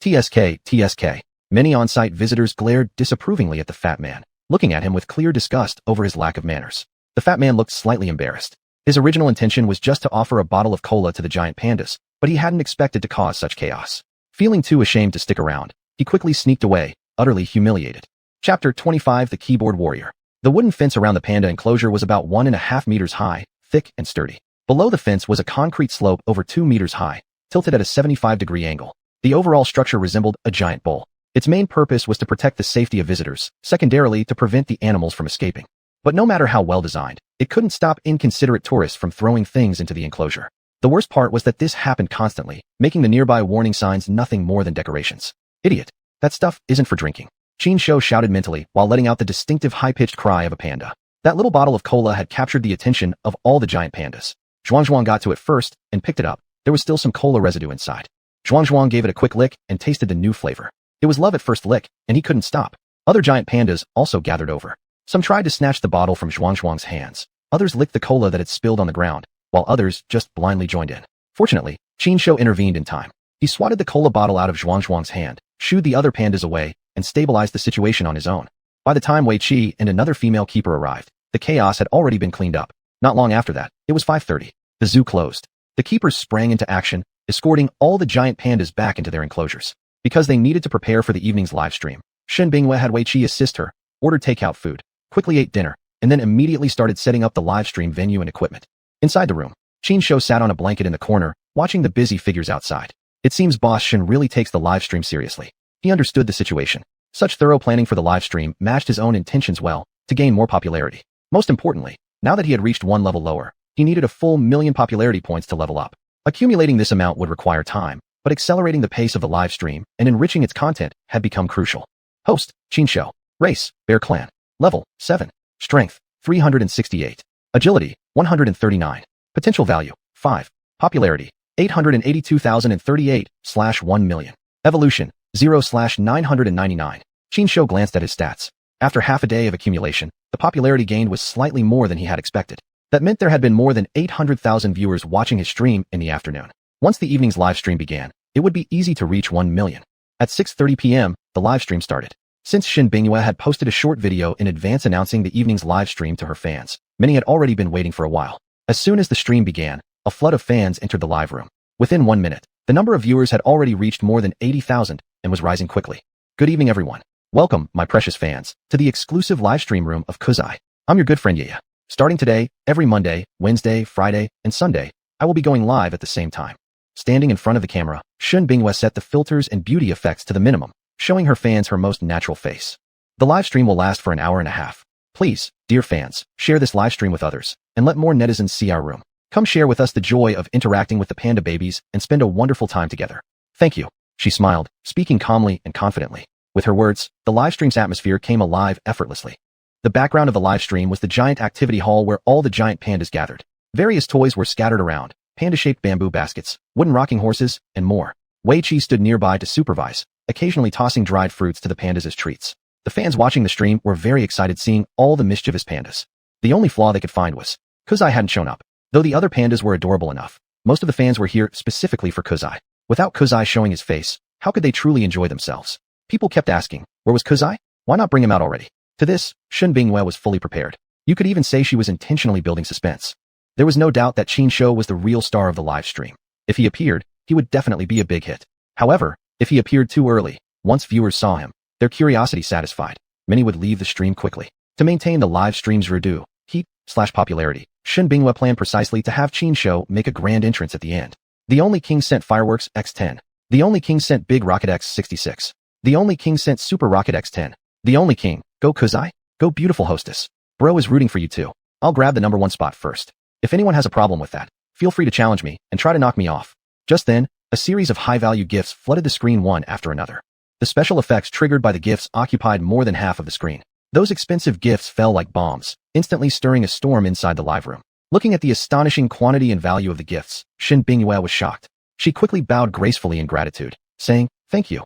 "TSK, TSK. Many on-site visitors glared disapprovingly at the fat man, looking at him with clear disgust over his lack of manners. The fat man looked slightly embarrassed. His original intention was just to offer a bottle of cola to the giant pandas, but he hadn't expected to cause such chaos. Feeling too ashamed to stick around, he quickly sneaked away, utterly humiliated. Chapter 25: The Keyboard Warrior. The wooden fence around the panda enclosure was about 1.5 meters high, thick and sturdy. Below the fence was a concrete slope over 2 meters high, tilted at a 75-degree angle. The overall structure resembled a giant bowl. Its main purpose was to protect the safety of visitors, secondarily to prevent the animals from escaping. But no matter how well designed, it couldn't stop inconsiderate tourists from throwing things into the enclosure. The worst part was that this happened constantly, making the nearby warning signs nothing more than decorations. "Idiot! That stuff isn't for drinking," Qinshu shouted mentally while letting out the distinctive high-pitched cry of a panda. That little bottle of cola had captured the attention of all the giant pandas. Xuanhuan got to it first and picked it up. There was still some cola residue inside. Xuanhuan gave it a quick lick and tasted the new flavor. It was love at first lick, and he couldn't stop. Other giant pandas also gathered over. Some tried to snatch the bottle from Xuanhuan's hands. Others licked the cola that had spilled on the ground, while others just blindly joined in. Fortunately, Qinshu intervened in time. He swatted the cola bottle out of Xuanhuan's hand, shooed the other pandas away, and stabilized the situation on his own. By the time Wei Qi and another female keeper arrived, the chaos had already been cleaned up. Not long after that, it was 5:30. The zoo closed. The keepers sprang into action, escorting all the giant pandas back into their enclosures. Because they needed to prepare for the evening's live stream, Shen Bingyue had Wei Qi assist her, ordered takeout food, quickly ate dinner, and then immediately started setting up the live stream venue and equipment. Inside the room, Qinshu sat on a blanket in the corner, watching the busy figures outside. It seems Boss Shen really takes the live stream seriously. He understood the situation. Such thorough planning for the live stream matched his own intentions well, to gain more popularity. Most importantly, now that he had reached one level lower, he needed a full 1,000,000 popularity points to level up. Accumulating this amount would require time, but accelerating the pace of the live stream and enriching its content had become crucial. Host, Qinshu. Race, Bear Clan. Level, 7. Strength, 368. Agility, 139. Potential value, 5. Popularity, 882,038/1,000,000. Evolution, 0/999. Qinshu glanced at his stats. After half a day of accumulation, the popularity gained was slightly more than he had expected. That meant there had been more than 800,000 viewers watching his stream in the afternoon. Once the evening's live stream began, it would be easy to reach 1 million. At 6:30 p.m., the live stream started. Since Shen Bingyue had posted a short video in advance announcing the evening's live stream to her fans, many had already been waiting for a while. As soon as the stream began, a flood of fans entered the live room. Within 1 minute, the number of viewers had already reached more than 80,000 and was rising quickly. Good evening, everyone. Welcome, my precious fans, to the exclusive live stream room of Kuzai. I'm your good friend Yaya. Starting today, every Monday, Wednesday, Friday, and Sunday, I will be going live at the same time. Standing in front of the camera, Shen Bingyue set the filters and beauty effects to the minimum, showing her fans her most natural face. The live stream will last for an hour and a half. Please, dear fans, share this live stream with others, and let more netizens see our room. Come share with us the joy of interacting with the panda babies and spend a wonderful time together. Thank you. She smiled, speaking calmly and confidently. With her words, the live stream's atmosphere came alive effortlessly. The background of the live stream was the giant activity hall where all the giant pandas gathered. Various toys were scattered around, panda-shaped bamboo baskets, wooden rocking horses, and more. Wei Qi stood nearby to supervise, occasionally tossing dried fruits to the pandas as treats. The fans watching the stream were very excited seeing all the mischievous pandas. The only flaw they could find was, Kuzai hadn't shown up. Though the other pandas were adorable enough, most of the fans were here specifically for Kuzai. Without Kuzai showing his face, how could they truly enjoy themselves? People kept asking, where was Kuzai? Why not bring him out already? To this, Xun Bingyue was fully prepared. You could even say she was intentionally building suspense. There was no doubt that Qin Shou was the real star of the live stream. If he appeared, he would definitely be a big hit. However, if he appeared too early, once viewers saw him, their curiosity satisfied, many would leave the stream quickly. To maintain the live stream's redo, heat/popularity, Xun Bingyue planned precisely to have Qin Shou make a grand entrance at the end. The only king sent fireworks X10. The only king sent big rocket X66. The only king sent super rocket X10. The only king, go Kuzai, go beautiful hostess. Bro is rooting for you too. I'll grab the #1 spot first. If anyone has a problem with that, feel free to challenge me and try to knock me off. Just then, a series of high-value gifts flooded the screen one after another. The special effects triggered by the gifts occupied more than half of the screen. Those expensive gifts fell like bombs, instantly stirring a storm inside the live room. Looking at the astonishing quantity and value of the gifts, Xun Bingyue was shocked. She quickly bowed gracefully in gratitude, saying, Thank you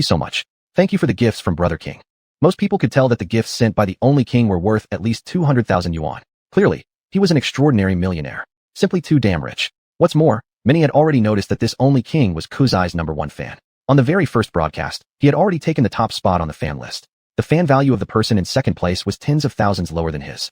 so much. Thank you for the gifts from Brother King. Most people could tell that the gifts sent by the only king were worth at least 200,000 yuan. Clearly, he was an extraordinary millionaire. Simply too damn rich. What's more, many had already noticed that this only king was Kuzai's #1 fan. On the very first broadcast, he had already taken the top spot on the fan list. The fan value of the person in second place was tens of thousands lower than his.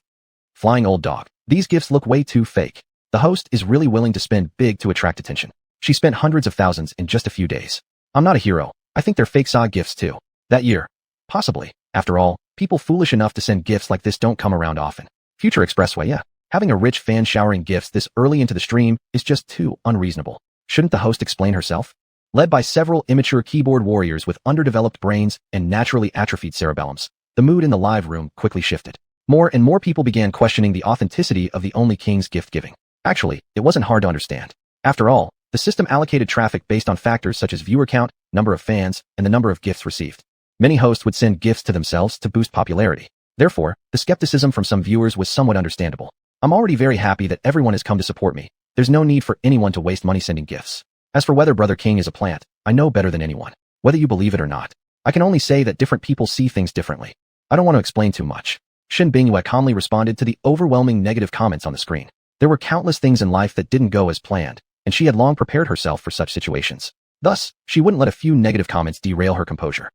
Flying old dog. These gifts look way too fake. The host is really willing to spend big to attract attention. She spent hundreds of thousands in just a few days. I'm not a hero. I think they're fake saw gifts too. That year. Possibly. After all, people foolish enough to send gifts like this don't come around often. Future Expressway, yeah. Having a rich fan showering gifts this early into the stream is just too unreasonable. Shouldn't the host explain herself? Led by several immature keyboard warriors with underdeveloped brains and naturally atrophied cerebellums, the mood in the live room quickly shifted. More and more people began questioning the authenticity of the only king's gift giving. Actually, it wasn't hard to understand. After all, the system allocated traffic based on factors such as viewer count, number of fans, and the number of gifts received. Many hosts would send gifts to themselves to boost popularity. Therefore, the skepticism from some viewers was somewhat understandable. I'm already very happy that everyone has come to support me. There's no need for anyone to waste money sending gifts. As for whether Brother King is a plant, I know better than anyone. Whether you believe it or not, I can only say that different people see things differently. I don't want to explain too much. Xun Bingyue calmly responded to the overwhelming negative comments on the screen. There were countless things in life that didn't go as planned, and she had long prepared herself for such situations. Thus, she wouldn't let a few negative comments derail her composure.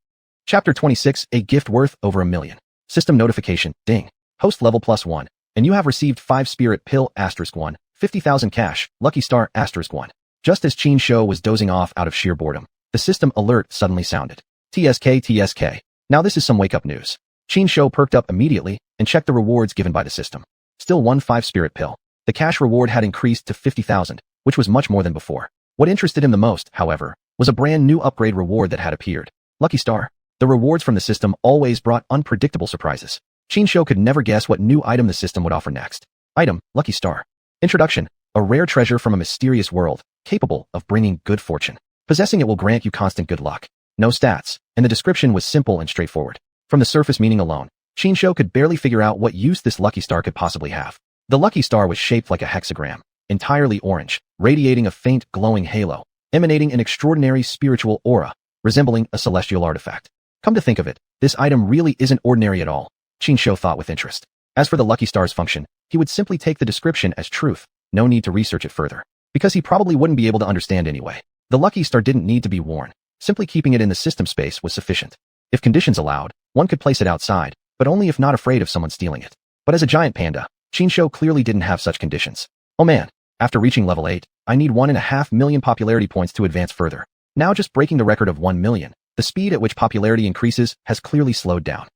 Chapter 26, a gift worth over $1 million. System notification, ding. Host level +1, and you have received 5 spirit pill *1, 50,000 cash, lucky star *1. Just as Qin Shou was dozing off out of sheer boredom, the system alert suddenly sounded. TSK. Now this is some wake-up news. Qin Shou perked up immediately and checked the rewards given by the system. Still 5 spirit pill. The cash reward had increased to 50,000, which was much more than before. What interested him the most, however, was a brand new upgrade reward that had appeared. Lucky star. The rewards from the system always brought unpredictable surprises. Qin Shou could never guess what new item the system would offer next. Item, Lucky Star. Introduction, a rare treasure from a mysterious world, capable of bringing good fortune. Possessing it will grant you constant good luck. No stats, and the description was simple and straightforward. From the surface meaning alone, Qin Shou could barely figure out what use this Lucky Star could possibly have. The Lucky Star was shaped like a hexagram, entirely orange, radiating a faint glowing halo, emanating an extraordinary spiritual aura, resembling a celestial artifact. Come to think of it, this item really isn't ordinary at all, Qin Shou thought with interest. As for the Lucky Star's function, he would simply take the description as truth, no need to research it further, because he probably wouldn't be able to understand anyway. The Lucky Star didn't need to be worn, simply keeping it in the system space was sufficient. If conditions allowed, one could place it outside, but only if not afraid of someone stealing it. But as a giant panda, Qin Shou clearly didn't have such conditions. Oh man, after reaching level 8, I need 1.5 million popularity points to advance further. Now just breaking the record of 1 million. The speed at which popularity increases has clearly slowed down.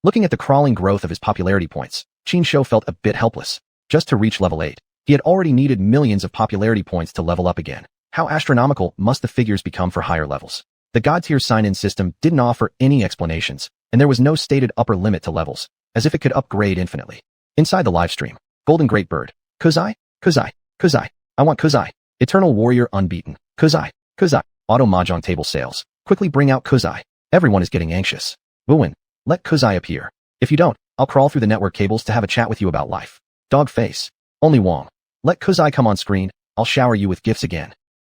Looking at the crawling growth of his popularity points, Qin Shou felt a bit helpless. Just to reach level 8, he had already needed millions of popularity points to level up again. How astronomical must the figures become for higher levels? The God-tier sign-in system didn't offer any explanations, and there was no stated upper limit to levels, as if it could upgrade infinitely. Inside the live stream, Golden Great Bird. Kuzai? I want Kuzai. Eternal Warrior Unbeaten. Kuzai. Auto Mahjong table sales. Quickly bring out Kuzai. Everyone is getting anxious. Wuan, let Kuzai appear. If you don't, I'll crawl through the network cables to have a chat with you about life. Dog face. Only Wong. Let Kuzai come on screen, I'll shower you with gifts again.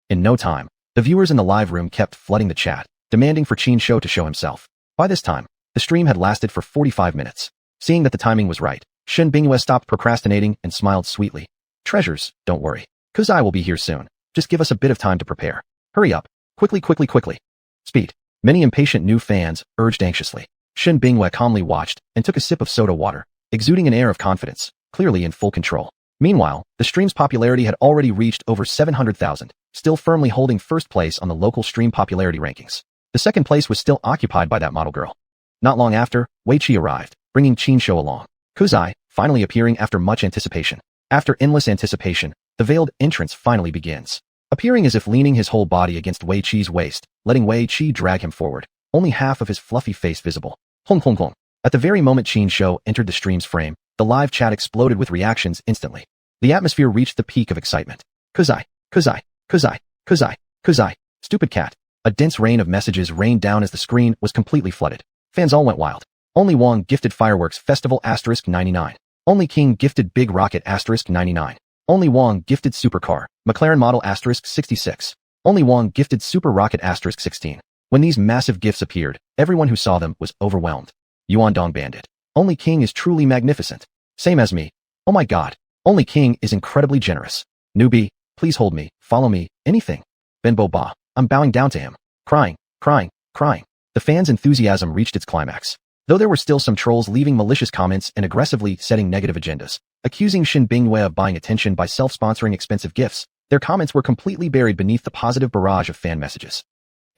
In no time, the viewers in the live room kept flooding the chat, demanding for Qin Shou to show himself. By this time, the stream had lasted for 45 minutes. Seeing that the timing was right, Shen Bingyue stopped procrastinating and smiled sweetly. Treasures, don't worry. Kuzai will be here soon. Just give us a bit of time to prepare. Hurry up. Quickly, quickly, quickly. Speed. Many impatient new fans urged anxiously. Shen Bingyue calmly watched and took a sip of soda water, exuding an air of confidence, clearly in full control. Meanwhile, the stream's popularity had already reached over 700,000, still firmly holding first place on the local stream popularity rankings. The second place was still occupied by that model girl. Not long after, Wei Qi arrived, bringing Qin Shou along. Kuzai, finally appearing after much anticipation. After endless anticipation, the veiled entrance finally begins. Appearing as if leaning his whole body against Wei Qi's waist, letting Wei Qi drag him forward, only half of his fluffy face visible. Hong Hong Hong. At the very moment Qin Shou entered the stream's frame, the live chat exploded with reactions instantly. The atmosphere reached the peak of excitement. Kuzai, Kuzai, Kuzai, Kuzai, Kuzai, stupid cat. A dense rain of messages rained down as the screen was completely flooded. Fans all went wild. Only Wong gifted Fireworks Festival *99. Only King gifted Big Rocket *99. Only Wong gifted Supercar, McLaren Model *66. Only Wong gifted Super Rocket *16. When these massive gifts appeared, everyone who saw them was overwhelmed. Yuan Dong Bandit. Only King is truly magnificent. Same as me. Oh my god. Only King is incredibly generous. Newbie, please hold me, follow me, anything. Benbo Ba. I'm bowing down to him. Crying, crying, crying. The fans' enthusiasm reached its climax. Though there were still some trolls leaving malicious comments and aggressively setting negative agendas, accusing Shen Bingyue of buying attention by self-sponsoring expensive gifts, their comments were completely buried beneath the positive barrage of fan messages.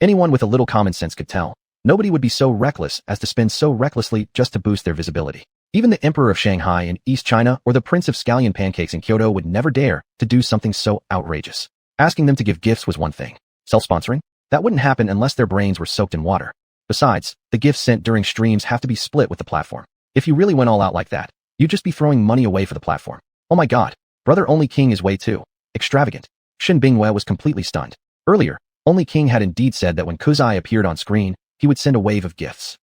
Anyone with a little common sense could tell. Nobody would be so reckless as to spend so recklessly just to boost their visibility. Even the Emperor of Shanghai in East China or the Prince of Scallion Pancakes in Kyoto would never dare to do something so outrageous. Asking them to give gifts was one thing. Self-sponsoring? That wouldn't happen unless their brains were soaked in water. Besides, the gifts sent during streams have to be split with the platform. If you really went all out like that, you'd just be throwing money away for the platform. Oh my god, brother Only King is way too extravagant. Shen Bingyue was completely stunned. Earlier, Only King had indeed said that when Kuzai appeared on screen, he would send a wave of gifts.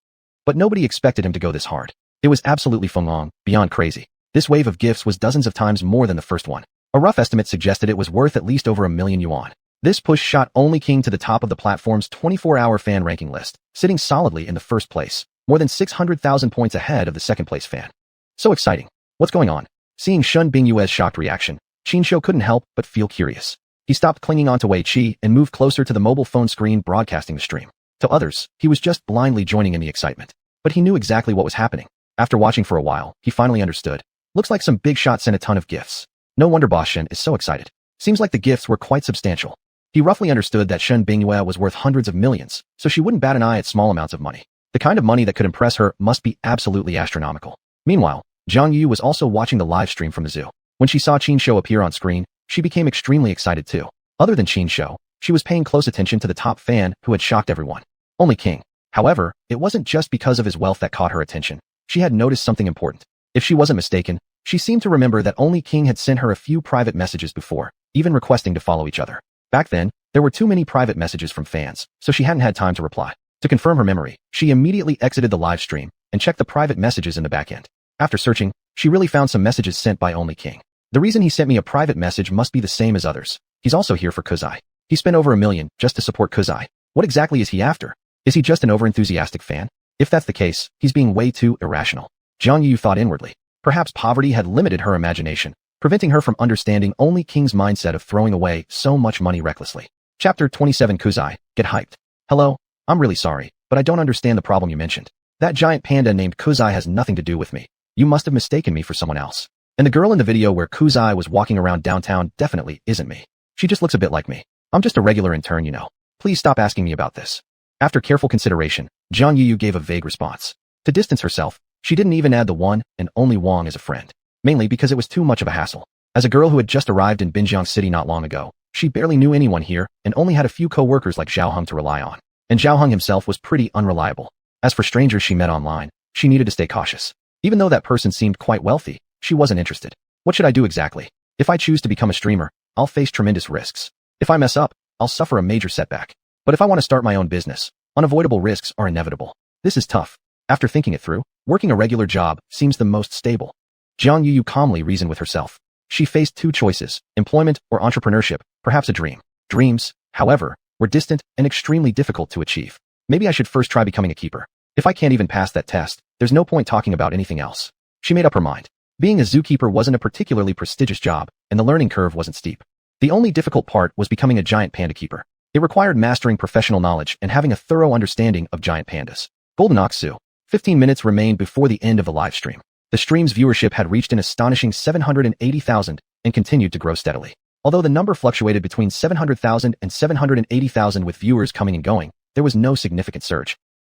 But nobody expected him to go this hard. It was absolutely fengong, beyond crazy. This wave of gifts was dozens of times more than the first one. A rough estimate suggested it was worth at least over 1 million yuan. This push shot Only King to the top of the platform's 24-hour fan ranking list, sitting solidly in the first place, more than 600,000 points ahead of the second-place fan. So exciting. What's going on? Seeing Shen Bingyue's shocked reaction, Qin Shou couldn't help but feel curious. He stopped clinging onto Wei Qi and moved closer to the mobile phone screen broadcasting the stream. To others, he was just blindly joining in the excitement. But he knew exactly what was happening. After watching for a while, he finally understood. Looks like some big shot sent a ton of gifts. No wonder Boss Shen is so excited. Seems like the gifts were quite substantial. He roughly understood that Shen Bingyue was worth hundreds of millions, so she wouldn't bat an eye at small amounts of money. The kind of money that could impress her must be absolutely astronomical. Meanwhile, Zhang Yu was also watching the live stream from the zoo. When she saw Qin Shou appear on screen, she became extremely excited too. Other than Qin Shou, she was paying close attention to the top fan who had shocked everyone. Only King. However, it wasn't just because of his wealth that caught her attention. She had noticed something important. If she wasn't mistaken, she seemed to remember that Only King had sent her a few private messages before, even requesting to follow each other. Back then, there were too many private messages from fans, so she hadn't had time to reply. To confirm her memory, she immediately exited the live stream and checked the private messages in the back end. After searching, she really found some messages sent by Only King. The reason he sent me a private message must be the same as others. He's also here for Kuzai. He spent over 1 million just to support Kuzai. What exactly is he after? Is he just an overenthusiastic fan? If that's the case, he's being way too irrational. Zhang Yu thought inwardly. Perhaps poverty had limited her imagination, preventing her from understanding Only King's mindset of throwing away so much money recklessly. Chapter 27 Kuzai, get hyped. Hello, I'm really sorry, but I don't understand the problem you mentioned. That giant panda named Kuzai has nothing to do with me. You must have mistaken me for someone else. And the girl in the video where Kuzai was walking around downtown definitely isn't me. She just looks a bit like me. I'm just a regular intern, you know. Please stop asking me about this. After careful consideration, Zhang Yu gave a vague response. To distance herself, she didn't even add the one and only Wong as a friend. Mainly because it was too much of a hassle. As a girl who had just arrived in Binjiang City not long ago, she barely knew anyone here and only had a few co-workers like Zhao Heng to rely on. And Zhao Heng himself was pretty unreliable. As for strangers she met online, she needed to stay cautious. Even though that person seemed quite wealthy, she wasn't interested. What should I do exactly? If I choose to become a streamer, I'll face tremendous risks. If I mess up, I'll suffer a major setback. But if I want to start my own business, unavoidable risks are inevitable. This is tough. After thinking it through, working a regular job seems the most stable. Zhang Yu calmly reasoned with herself. She faced two choices, employment or entrepreneurship, perhaps a dream. Dreams, however, were distant and extremely difficult to achieve. Maybe I should first try becoming a keeper. If I can't even pass that test, there's no point talking about anything else. She made up her mind. Being a zookeeper wasn't a particularly prestigious job, and the learning curve wasn't steep. The only difficult part was becoming a giant panda keeper. It required mastering professional knowledge and having a thorough understanding of giant pandas. Golden Ox Zoo. 15 minutes remained before the end of the live stream. The stream's viewership had reached an astonishing 780,000 and continued to grow steadily. Although the number fluctuated between 700,000 and 780,000 with viewers coming and going, there was no significant surge.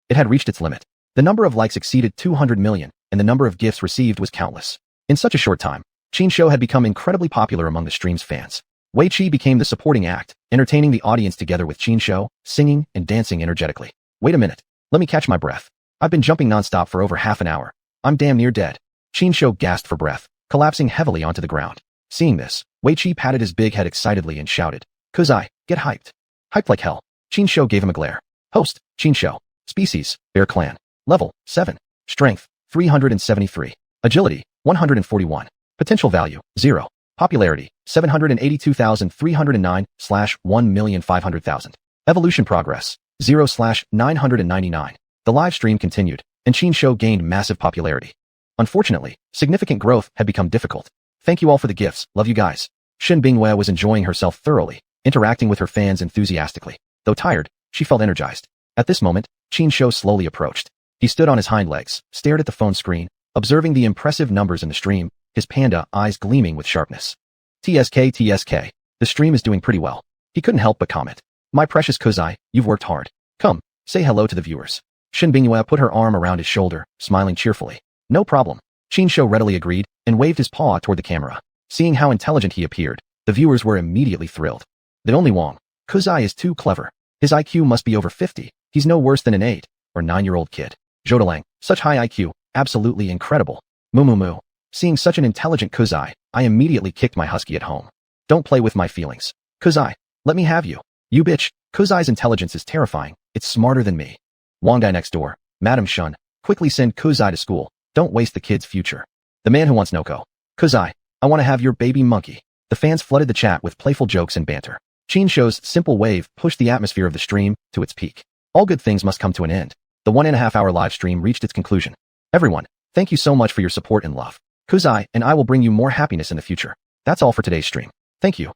It had reached its limit. The number of likes exceeded 200 million, and the number of gifts received was countless. In such a short time, Qin Show had become incredibly popular among the stream's fans. Wei Qi became the supporting act, entertaining the audience together with Qin Show, singing and dancing energetically. Wait a minute. Let me catch my breath. I've been jumping nonstop for over half an hour. I'm damn near dead. Qin Show gasped for breath, collapsing heavily onto the ground. Seeing this, Wei Qi patted his big head excitedly and shouted, Kuzai, get hyped. Hyped like hell. Qin Show gave him a glare. Host, Qin Show. Species, Bear Clan. Level, 7. Strength, 373. Agility, 141. Potential value, 0. Popularity, 782,309/1,500,000. Evolution progress, 0/999. The live stream continued, and Qin Show gained massive popularity. Unfortunately, significant growth had become difficult. Thank you all for the gifts, love you guys. Shen Bingyue was enjoying herself thoroughly, interacting with her fans enthusiastically. Though tired, she felt energized. At this moment, Qin Show slowly approached. He stood on his hind legs, stared at the phone screen, observing the impressive numbers in the stream, his panda eyes gleaming with sharpness. TSK, the stream is doing pretty well. He couldn't help but comment. My precious Kuzai, you've worked hard. Come, say hello to the viewers. Shen Bingyue put her arm around his shoulder, smiling cheerfully. No problem. Qin Show readily agreed, and waved his paw toward the camera. Seeing how intelligent he appeared, the viewers were immediately thrilled. The only Wong. Kuzai is too clever. His IQ must be over 50. He's no worse than an 8 or 9-year-old kid. Zhoutalang, such high IQ, absolutely incredible. Moo. Seeing such an intelligent Kuzai, I immediately kicked my husky at home. Don't play with my feelings. Kuzai, let me have you. You bitch. Kuzai's intelligence is terrifying. It's smarter than me. Wong guy next door. Madam Shun, quickly send Kuzai to school. Don't waste the kid's future. The man who wants Noko. Kuzai, I want to have your baby monkey. The fans flooded the chat with playful jokes and banter. Qin Show's simple wave pushed the atmosphere of the stream to its peak. All good things must come to an end. The 1.5-hour live stream reached its conclusion. Everyone, thank you so much for your support and love. Kuzai and I will bring you more happiness in the future. That's all for today's stream. Thank you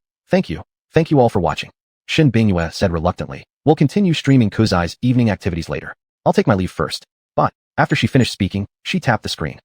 all for watching. Shen Bingyue said reluctantly. We'll continue streaming Kuzai's evening activities later. I'll take my leave first. But, after she finished speaking, she tapped the screen.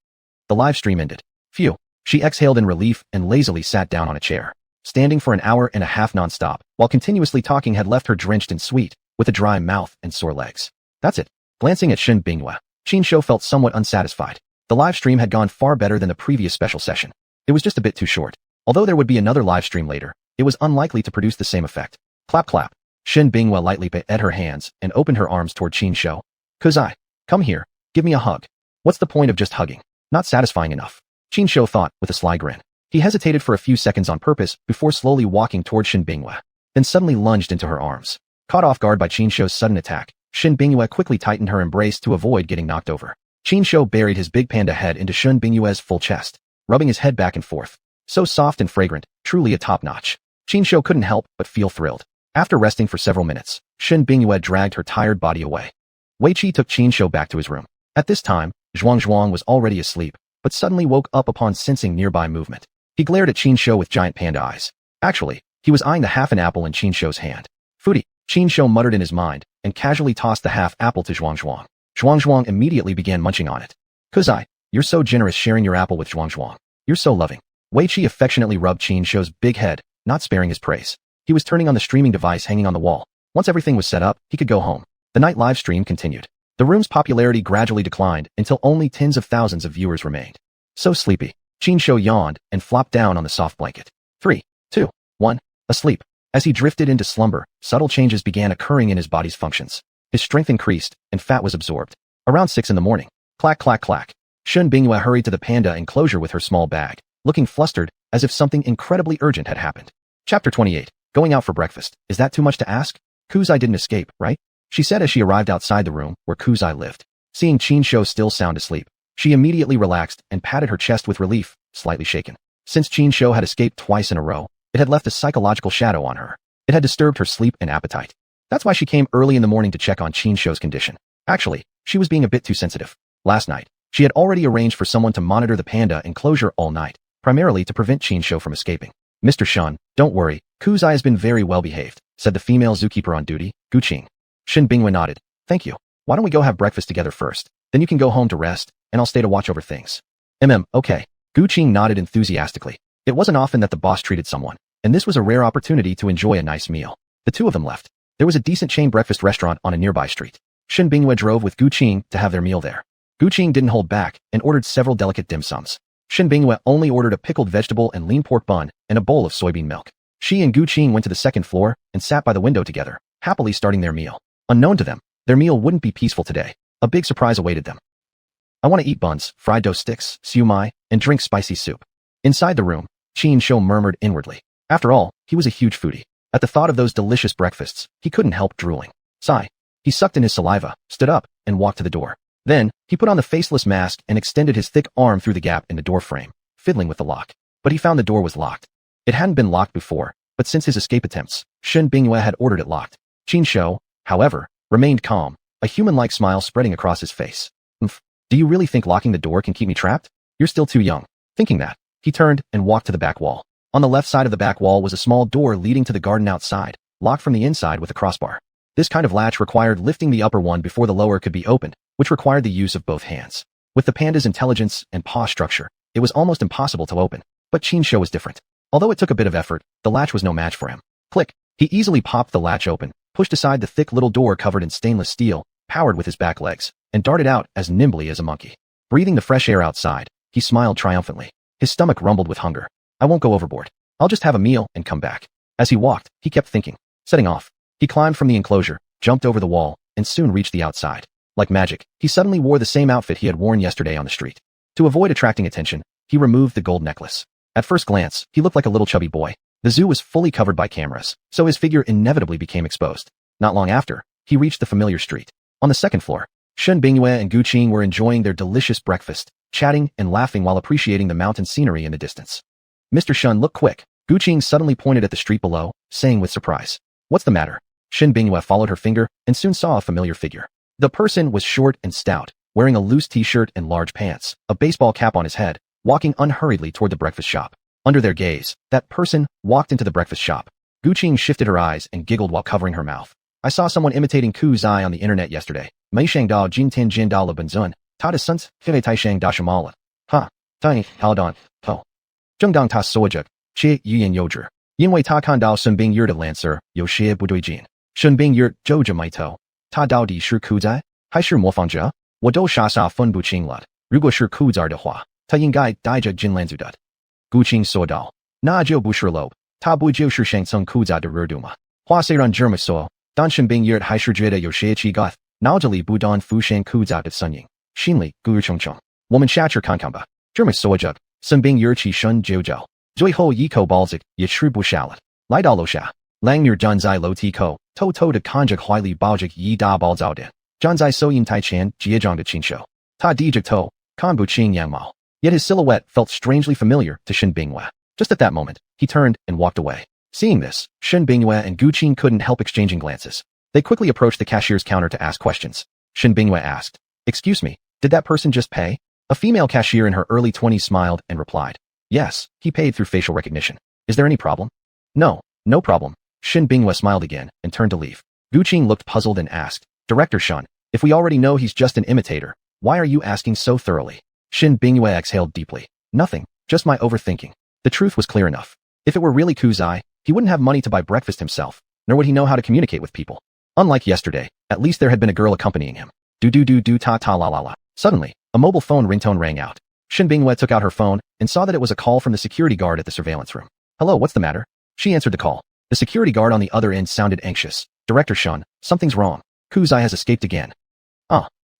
The live stream ended. Phew. She exhaled in relief and lazily sat down on a chair. Standing for an hour and a half non-stop, while continuously talking had left her drenched in sweat, with a dry mouth and sore legs. That's it. Glancing at Shen Bingyue, Qin Show felt somewhat unsatisfied. The live stream had gone far better than the previous special session. It was just a bit too short. Although there would be another live stream later, it was unlikely to produce the same effect. Clap clap. Shen Bingyue lightly pat her hands and opened her arms toward Qin Show. Kuzai, come here. Give me a hug. What's the point of just hugging? Not satisfying enough. Qin Show thought, with a sly grin. He hesitated for a few seconds on purpose before slowly walking toward Shen Bingyue, then suddenly lunged into her arms. Caught off guard by Qin Show's sudden attack, Shen Bingyue quickly tightened her embrace to avoid getting knocked over. Qin Show buried his big panda head into Shen Bingyue's full chest, rubbing his head back and forth. So soft and fragrant, truly a top-notch. Qin Show couldn't help but feel thrilled. After resting for several minutes, Shen Bingyue dragged her tired body away. Wei Qi took Qin Show back to his room. At this time, Xuanhuan was already asleep, but suddenly woke up upon sensing nearby movement. He glared at Qin Show with giant panda eyes. Actually, he was eyeing the half an apple in Qin Show's hand. Foodie, Qin Show muttered in his mind, and casually tossed the half apple to Xuanhuan. Xuanhuan immediately began munching on it. Kuzai, you're so generous sharing your apple with Xuanhuan. You're so loving. Wei Qi affectionately rubbed Qin Show's big head, not sparing his praise. He was turning on the streaming device hanging on the wall. Once everything was set up, he could go home. The night live stream continued. The room's popularity gradually declined until only tens of thousands of viewers remained. So sleepy. Qin Show yawned and flopped down on the soft blanket. 3, 2, 1, asleep. As he drifted into slumber, subtle changes began occurring in his body's functions. His strength increased, and fat was absorbed. Around 6 in the morning. Clack clack clack. Shen Bingyue hurried to the panda enclosure with her small bag, looking flustered, as if something incredibly urgent had happened. Chapter 28. Going out for breakfast. Is that too much to ask? Kuzai didn't escape, right? She said as she arrived outside the room where Kuzai lived. Seeing Qin Show still sound asleep, she immediately relaxed and patted her chest with relief, slightly shaken. Since Qin Show had escaped twice in a row, it had left a psychological shadow on her. It had disturbed her sleep and appetite. That's why she came early in the morning to check on Qin Show's condition. Actually, she was being a bit too sensitive. Last night, She had already arranged for someone to monitor the panda enclosure all night, primarily to prevent Qinshu from escaping. Mr. Shun, don't worry, Kuzai has been very well behaved, said the female zookeeper on duty, Gu Qing. Shin Bingwa nodded. Thank you. Why don't we go have breakfast together first? Then you can go home to rest, and I'll stay to watch over things. Okay. Gu Qing nodded enthusiastically. It wasn't often that the boss treated someone, and this was a rare opportunity to enjoy a nice meal. The two of them left. There was a decent chain breakfast restaurant on a nearby street. Shin Bingwa drove with Gu Qing to have their meal there. Gu Qing didn't hold back and ordered several delicate dim sums. Shin Bingwa only ordered a pickled vegetable and lean pork bun and a bowl of soybean milk. She and Gu Qing went to the second floor and sat by the window together, happily starting their meal. Unknown to them, their meal wouldn't be peaceful today. A big surprise awaited them. I want to eat buns, fried dough sticks, siu mai, and drink spicy soup. Inside the room, Qinshu murmured inwardly. After all, he was a huge foodie. At the thought of those delicious breakfasts, he couldn't help drooling. Sigh. He sucked in his saliva, stood up, and walked to the door. Then, he put on the faceless mask and extended his thick arm through the gap in the door frame, fiddling with the lock. But he found the door was locked. It hadn't been locked before, but since his escape attempts, Shin Bingwa had ordered it locked. Qinshu, however, remained calm, a human-like smile spreading across his face. Do you really think locking the door can keep me trapped? You're still too young. Thinking that, he turned and walked to the back wall. On the left side of the back wall was a small door leading to the garden outside, locked from the inside with a crossbar. This kind of latch required lifting the upper one before the lower could be opened, which required the use of both hands. With the panda's intelligence and paw structure, it was almost impossible to open. But Qinshu was different. Although it took a bit of effort, the latch was no match for him. Click! He easily popped the latch open, pushed aside the thick little door covered in stainless steel, powered with his back legs, and darted out as nimbly as a monkey. Breathing the fresh air outside, he smiled triumphantly. His stomach rumbled with hunger. I won't go overboard. I'll just have a meal and come back. As he walked, he kept thinking. Setting off. He climbed from the enclosure, jumped over the wall, and soon reached the outside. Like magic, he suddenly wore the same outfit he had worn yesterday on the street. To avoid attracting attention, he removed the gold necklace. At first glance, he looked like a little chubby boy. The zoo was fully covered by cameras, so his figure inevitably became exposed. Not long after, he reached the familiar street. On the second floor, Shin Bingwa and Gu Qing were enjoying their delicious breakfast, chatting and laughing while appreciating the mountain scenery in the distance. Mr. Shun, look quick. Gu Qing suddenly pointed at the street below, saying with surprise. What's the matter? Shin Bingwa followed her finger and soon saw a familiar figure. The person was short and stout, wearing a loose t-shirt and large pants, a baseball cap on his head, walking unhurriedly toward the breakfast shop. Under their gaze, that person walked into the breakfast shop. Gu Qing shifted her eyes and giggled while covering her mouth. I saw someone imitating Kuzai on the internet yesterday. Mei shang dao jin tian jin da le benzun, ta de suns, five tai shang da shamala. Ha, tai, haladon, ho. Zhengdang ta soja, qie yuyan youzhi. Yinwei ta kan dao sun bing yur de lancer, yo xie bu dui jin. Shun bing yur, zhou mai to. Ta dao di shi kuzai, hai shi mo fang jia, wo dou sha sa fun bu qing lut. Rugo shi kuzar de hua, ta yin gai dai jia jin lanzu dut. Gu Qing so dao. Na jiu bu shi lob, ta bu jiu shi shang sung kuza de ruduma. Hua se ran germa so, dan shin bing yur hai shi jue de yo xie qi goth. Naojali bu dan fu shang kuza de sunying. Xinli, gu chung chung. Woman shacher kankamba. Germa soja, sun bing yur qi shun jiu jiao. Zui ho yi ko balzik, ye shru bu shalat. Lai da lo sha. Lang mir zai lo ti ko, to de kanjik huili baojik yi da bal zao din. Zai so yin tai chan, jiezhang de qinshu. Ta dijik to, kan bu qing yang mao. Yet his silhouette felt strangely familiar to Shin Bingwa. Just at that moment, he turned and walked away. Seeing this, Shin Bingwa and Gu Qing couldn't help exchanging glances. They quickly approached the cashier's counter to ask questions. Shin Bingwa asked, "Excuse me, did that person just pay?" A female cashier in her early 20s smiled and replied, "Yes, he paid through facial recognition. Is there any problem?" "No, no problem." Shin Bingwa smiled again and turned to leave. Gu Qing looked puzzled and asked, "Director Shun, if we already know he's just an imitator, why are you asking so thoroughly?" Shin Bingwa exhaled deeply. "Nothing, just my overthinking." The truth was clear enough. If it were really Kuzai, he wouldn't have money to buy breakfast himself, nor would he know how to communicate with people. Unlike yesterday, at least there had been a girl accompanying him. Do ta ta la la la. Suddenly, a mobile phone ringtone rang out. Shin Bingwa took out her phone and saw that it was a call from the security guard at the surveillance room. "Hello, what's the matter?" She answered the call. The security guard on the other end sounded anxious. "Director Shun, something's wrong. Kuzai has escaped again."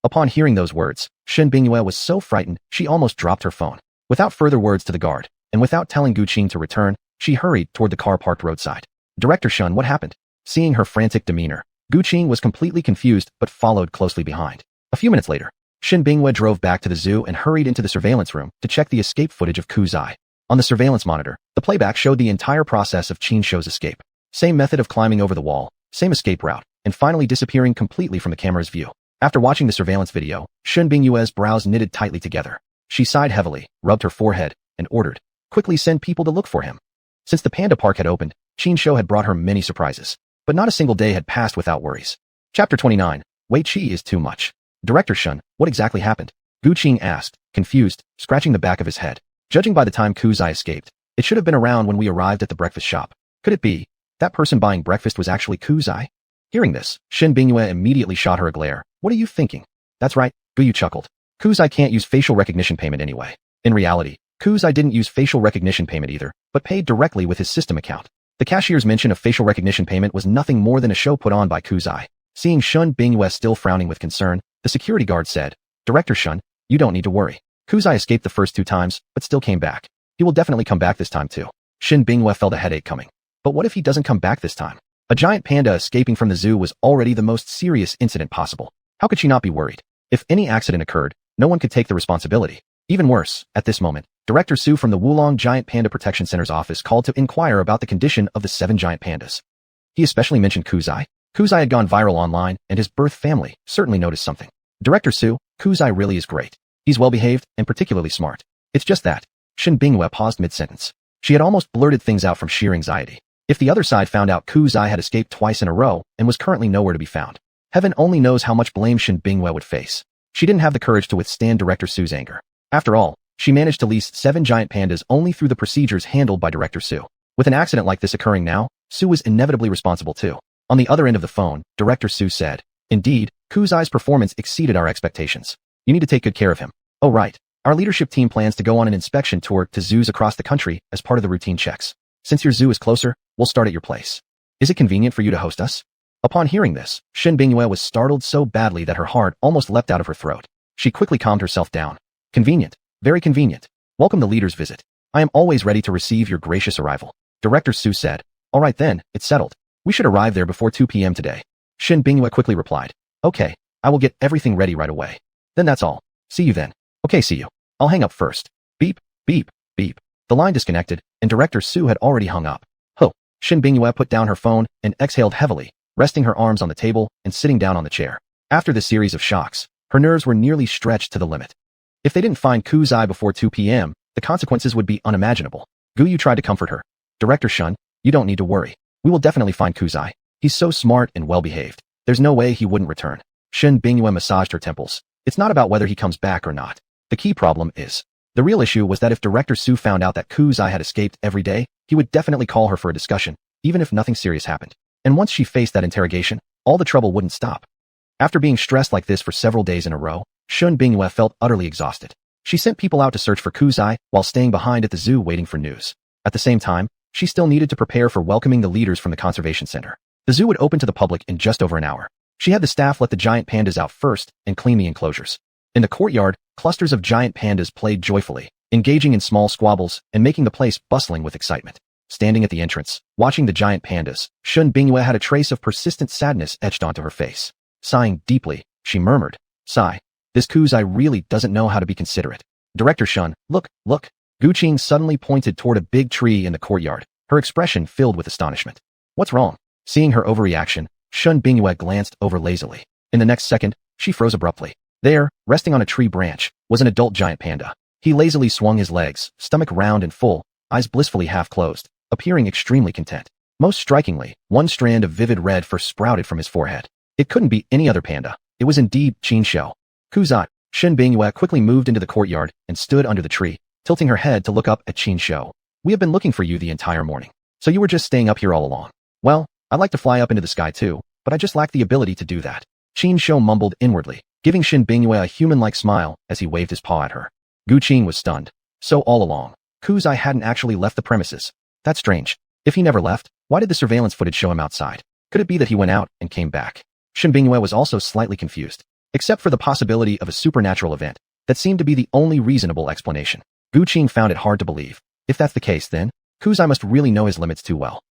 Upon hearing those words, Shin Bingwa was so frightened she almost dropped her phone. Without further words to the guard, and without telling Gu Qing to return, she hurried toward the car parked roadside. "Director Shun, what happened?" Seeing her frantic demeanor, Gu Qing was completely confused but followed closely behind. A few minutes later, Shin Bingwa drove back to the zoo and hurried into the surveillance room to check the escape footage of Kuzai. On the surveillance monitor, the playback showed the entire process of Qinshu's escape. Same method of climbing over the wall, same escape route, and finally disappearing completely from the camera's view. After watching the surveillance video, Shen Bingyue's brows knitted tightly together. She sighed heavily, rubbed her forehead, and ordered, "Quickly send people to look for him." Since the Panda Park had opened, Qin had brought her many surprises. But not a single day had passed without worries. Chapter 29. Wei Qi is too much. Director Shen, what exactly happened? Gu Qing asked, confused, scratching the back of his head. Judging by the time Kuzai escaped, it should have been around when we arrived at the breakfast shop. Could it be that person buying breakfast was actually Kuzai? Hearing this, Shen Bingyue immediately shot her a glare. What are you thinking? That's right, Gu Yu chuckled. Kuzai can't use facial recognition payment anyway. In reality, Kuzai didn't use facial recognition payment either, but paid directly with his system account. The cashier's mention of facial recognition payment was nothing more than a show put on by Kuzai. Seeing Shen Bingyue still frowning with concern, the security guard said, "Director Shen, you don't need to worry. Kuzai escaped the first 2 times, but still came back. He will definitely come back this time too." Shen Bingyue felt a headache coming. But what if he doesn't come back this time? A giant panda escaping from the zoo was already the most serious incident possible. How could she not be worried? If any accident occurred, no one could take the responsibility. Even worse, at this moment, Director Su from the Wulong Giant Panda Protection Center's office called to inquire about the condition of the 7 giant pandas. He especially mentioned Kuzai. Kuzai had gone viral online, and his birth family certainly noticed something. Director Su, Kuzai really is great. He's well-behaved and particularly smart. It's just that. Shen Bingyue paused mid-sentence. She had almost blurted things out from sheer anxiety. If the other side found out Kuzai had escaped twice in a row and was currently nowhere to be found, heaven only knows how much blame Shen Bingyue would face. She didn't have the courage to withstand Director Su's anger. After all, she managed to lease 7 giant pandas only through the procedures handled by Director Su. With an accident like this occurring now, Su was inevitably responsible too. On the other end of the phone, Director Su said, "Indeed, Kuzai's performance exceeded our expectations. You need to take good care of him. Oh right, our leadership team plans to go on an inspection tour to zoos across the country as part of the routine checks. Since your zoo is closer, we'll start at your place. Is it convenient for you to host us?" Upon hearing this, Shen Bingyue was startled so badly that her heart almost leapt out of her throat. She quickly calmed herself down. "Convenient. Very convenient. Welcome the leader's visit. I am always ready to receive your gracious arrival." Director Su said. "All right then, it's settled. We should arrive there before 2 p.m. today." Shen Bingyue quickly replied. "Okay, I will get everything ready right away. Then that's all. See you then." "Okay, see you. I'll hang up first." Beep, beep, beep. The line disconnected, and Director Su had already hung up. Ho! Shen Bingyue put down her phone and exhaled heavily, resting her arms on the table and sitting down on the chair. After this series of shocks, her nerves were nearly stretched to the limit. If they didn't find Kuzai before 2 p.m., the consequences would be unimaginable. Gu Yu tried to comfort her. "Director Shen, you don't need to worry. We will definitely find Kuzai. He's so smart and well-behaved. There's no way he wouldn't return." Shen Bingyue massaged her temples. It's not about whether he comes back or not. The key problem is, the real issue was that if Director Su found out that Kuzai had escaped every day, he would definitely call her for a discussion, even if nothing serious happened. And once she faced that interrogation, all the trouble wouldn't stop. After being stressed like this for several days in a row, Shen Bingyue felt utterly exhausted. She sent people out to search for Kuzai while staying behind at the zoo waiting for news. At the same time, she still needed to prepare for welcoming the leaders from the conservation center. The zoo would open to the public in just over an hour. She had the staff let the giant pandas out first and clean the enclosures. In the courtyard, clusters of giant pandas played joyfully, engaging in small squabbles and making the place bustling with excitement. Standing at the entrance, watching the giant pandas, Shen Bingyue had a trace of persistent sadness etched onto her face. Sighing deeply, she murmured, "Sigh. This Kuzai really doesn't know how to be considerate." "Director Shen, look, look." Gu Qing suddenly pointed toward a big tree in the courtyard, her expression filled with astonishment. "What's wrong?" Seeing her overreaction, Shen Bingyue glanced over lazily. In the next second, she froze abruptly. There, resting on a tree branch, was an adult giant panda. He lazily swung his legs, stomach round and full, eyes blissfully half-closed, appearing extremely content. Most strikingly, one strand of vivid red fur sprouted from his forehead. It couldn't be any other panda. It was indeed Qin. "Kuzai." Shen Bingyue quickly moved into the courtyard and stood under the tree, tilting her head to look up at Qin. "We have been looking for you the entire morning. So you were just staying up here all along." "Well, I'd like to fly up into the sky too, but I just lack the ability to do that." Qin mumbled inwardly, giving Shen Bingyue a human-like smile as he waved his paw at her. Gu Qing was stunned. So all along, Kuzai hadn't actually left the premises. That's strange. If he never left, why did the surveillance footage show him outside? Could it be that he went out and came back? Shen Bingyue was also slightly confused. Except for the possibility of a supernatural event, that seemed to be the only reasonable explanation. Gu Qing found it hard to believe. If that's the case then, Kuzai must really know his limits too well.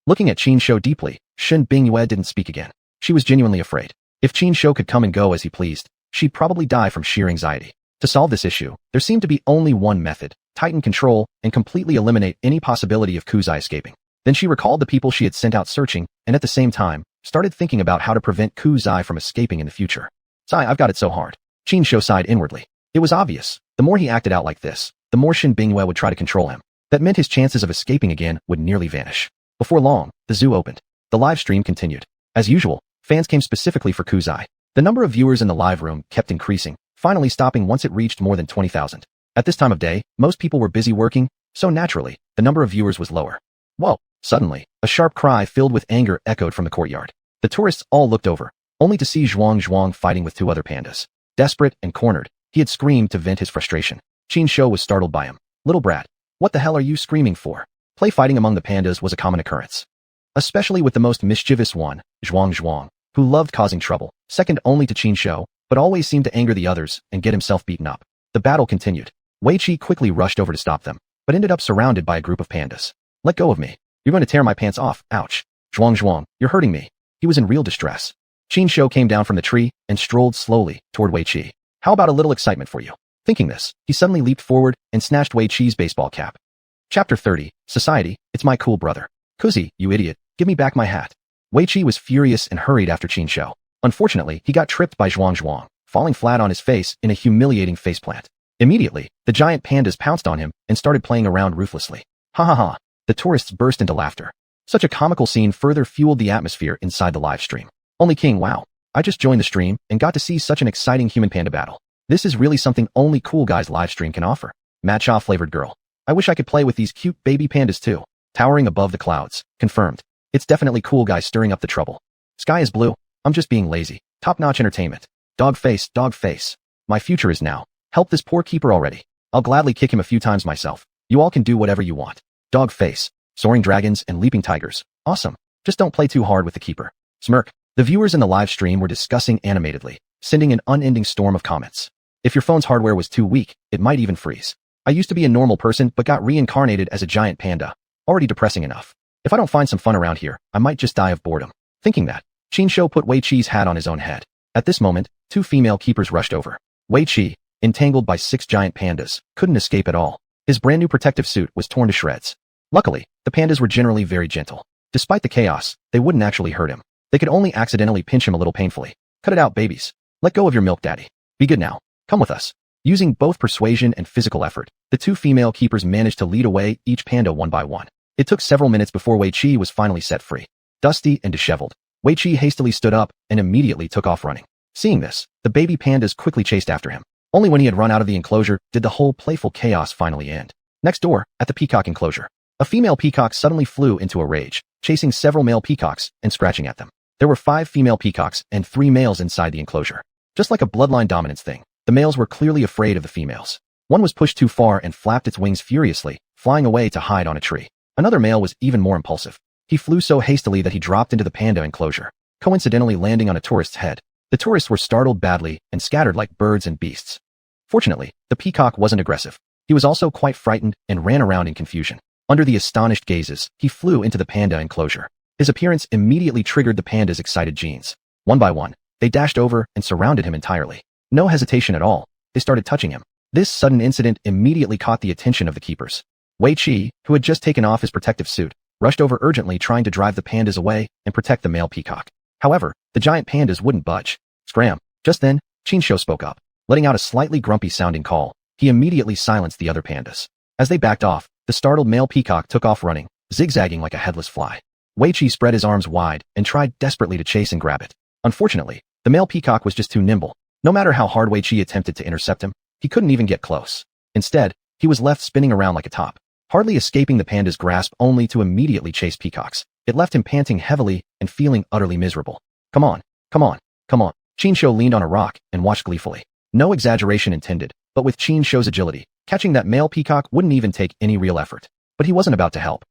Looking at Qin deeply, Shen Bingyue didn't speak again. She was genuinely afraid. If Qin could come and go as he pleased, she'd probably die from sheer anxiety. To solve this issue, there seemed to be only one method: tighten control and completely eliminate any possibility of Kuzai escaping. Then she recalled the people she had sent out searching, and at the same time, started thinking about how to prevent Kuzai from escaping in the future. Sigh, I've got it so hard. Qin Shou sighed inwardly. It was obvious. The more he acted out like this, the more Shin Bingyue would try to control him. That meant his chances of escaping again would nearly vanish. Before long, the zoo opened. The live stream continued. As usual, fans came specifically for Kuzai. The number of viewers in the live room kept increasing, finally stopping once it reached more than 20,000. At this time of day, most people were busy working, so naturally, the number of viewers was lower. Whoa! Suddenly, a sharp cry filled with anger echoed from the courtyard. The tourists all looked over, only to see Xuanhuan fighting with two other pandas. Desperate and cornered, he had screamed to vent his frustration. Qin Shou was startled by him. Little brat, what the hell are you screaming for? Play fighting among the pandas was a common occurrence, especially with the most mischievous one, Xuanhuan, who loved causing trouble, second only to Qin Shou, but always seemed to anger the others and get himself beaten up. The battle continued. Wei Qi quickly rushed over to stop them, but ended up surrounded by a group of pandas. Let go of me. You're going to tear my pants off. Ouch. Xuanhuan, you're hurting me. He was in real distress. Qin Shou came down from the tree and strolled slowly toward Wei Qi. How about a little excitement for you? Thinking this, he suddenly leaped forward and snatched Wei Qi's baseball cap. Chapter 30, Society, it's my cool brother. Kuzi, you idiot, give me back my hat. Wei Qi was furious and hurried after Qin Shou. Unfortunately, he got tripped by Xuanhuan, falling flat on his face in a humiliating faceplant. Immediately, the giant pandas pounced on him and started playing around ruthlessly. Ha ha ha. The tourists burst into laughter. Such a comical scene further fueled the atmosphere inside the live stream. Only King, wow. I just joined the stream and got to see such an exciting human-panda battle. This is really something only Cool Guy's live stream can offer. Matcha-flavored girl. I wish I could play with these cute baby pandas too. Towering above the clouds. Confirmed. It's definitely Cool Guy stirring up the trouble. Sky is blue. I'm just being lazy. Top-notch entertainment. Dog face, dog face. My future is now. Help this poor keeper already. I'll gladly kick him a few times myself. You all can do whatever you want. Dog face. Soaring dragons and leaping tigers. Awesome. Just don't play too hard with the keeper. Smirk. The viewers in the live stream were discussing animatedly, sending an unending storm of comments. If your phone's hardware was too weak, it might even freeze. I used to be a normal person but got reincarnated as a giant panda. Already depressing enough. If I don't find some fun around here, I might just die of boredom. Thinking that, Qin Shou put Wei Qi's hat on his own head. At this moment, two female keepers rushed over. Wei Qi, entangled by 6 giant pandas, couldn't escape at all. His brand new protective suit was torn to shreds. Luckily, the pandas were generally very gentle. Despite the chaos, they wouldn't actually hurt him. They could only accidentally pinch him a little painfully. Cut it out, babies. Let go of your milk daddy. Be good now. Come with us. Using both persuasion and physical effort, the two female keepers managed to lead away each panda one by one. It took several minutes before Wei Qi was finally set free. Dusty and disheveled, Wei Qi hastily stood up and immediately took off running. Seeing this, the baby pandas quickly chased after him. Only when he had run out of the enclosure did the whole playful chaos finally end. Next door, at the peacock enclosure, a female peacock suddenly flew into a rage, chasing several male peacocks and scratching at them. There were 5 female peacocks and 3 males inside the enclosure. Just like a bloodline dominance thing, the males were clearly afraid of the females. One was pushed too far and flapped its wings furiously, flying away to hide on a tree. Another male was even more impulsive. He flew so hastily that he dropped into the panda enclosure, coincidentally landing on a tourist's head. The tourists were startled badly and scattered like birds and beasts. Fortunately, the peacock wasn't aggressive. He was also quite frightened and ran around in confusion. Under the astonished gazes, he flew into the panda enclosure. His appearance immediately triggered the panda's excited genes. One by one, they dashed over and surrounded him entirely. No hesitation at all, they started touching him. This sudden incident immediately caught the attention of the keepers. Wei Qi, who had just taken off his protective suit, rushed over urgently trying to drive the pandas away and protect the male peacock. However, the giant pandas wouldn't budge. Scram. Just then, Qin Shou spoke up. Letting out a slightly grumpy-sounding call, he immediately silenced the other pandas. As they backed off, the startled male peacock took off running, zigzagging like a headless fly. Wei Qi spread his arms wide and tried desperately to chase and grab it. Unfortunately, the male peacock was just too nimble. No matter how hard Wei Qi attempted to intercept him, he couldn't even get close. Instead, he was left spinning around like a top, hardly escaping the panda's grasp only to immediately chase peacocks. It left him panting heavily and feeling utterly miserable. Come on, come on, come on. Qin Shou leaned on a rock and watched gleefully. No exaggeration intended, but with Qin Shou's agility, catching that male peacock wouldn't even take any real effort. But he wasn't about to help.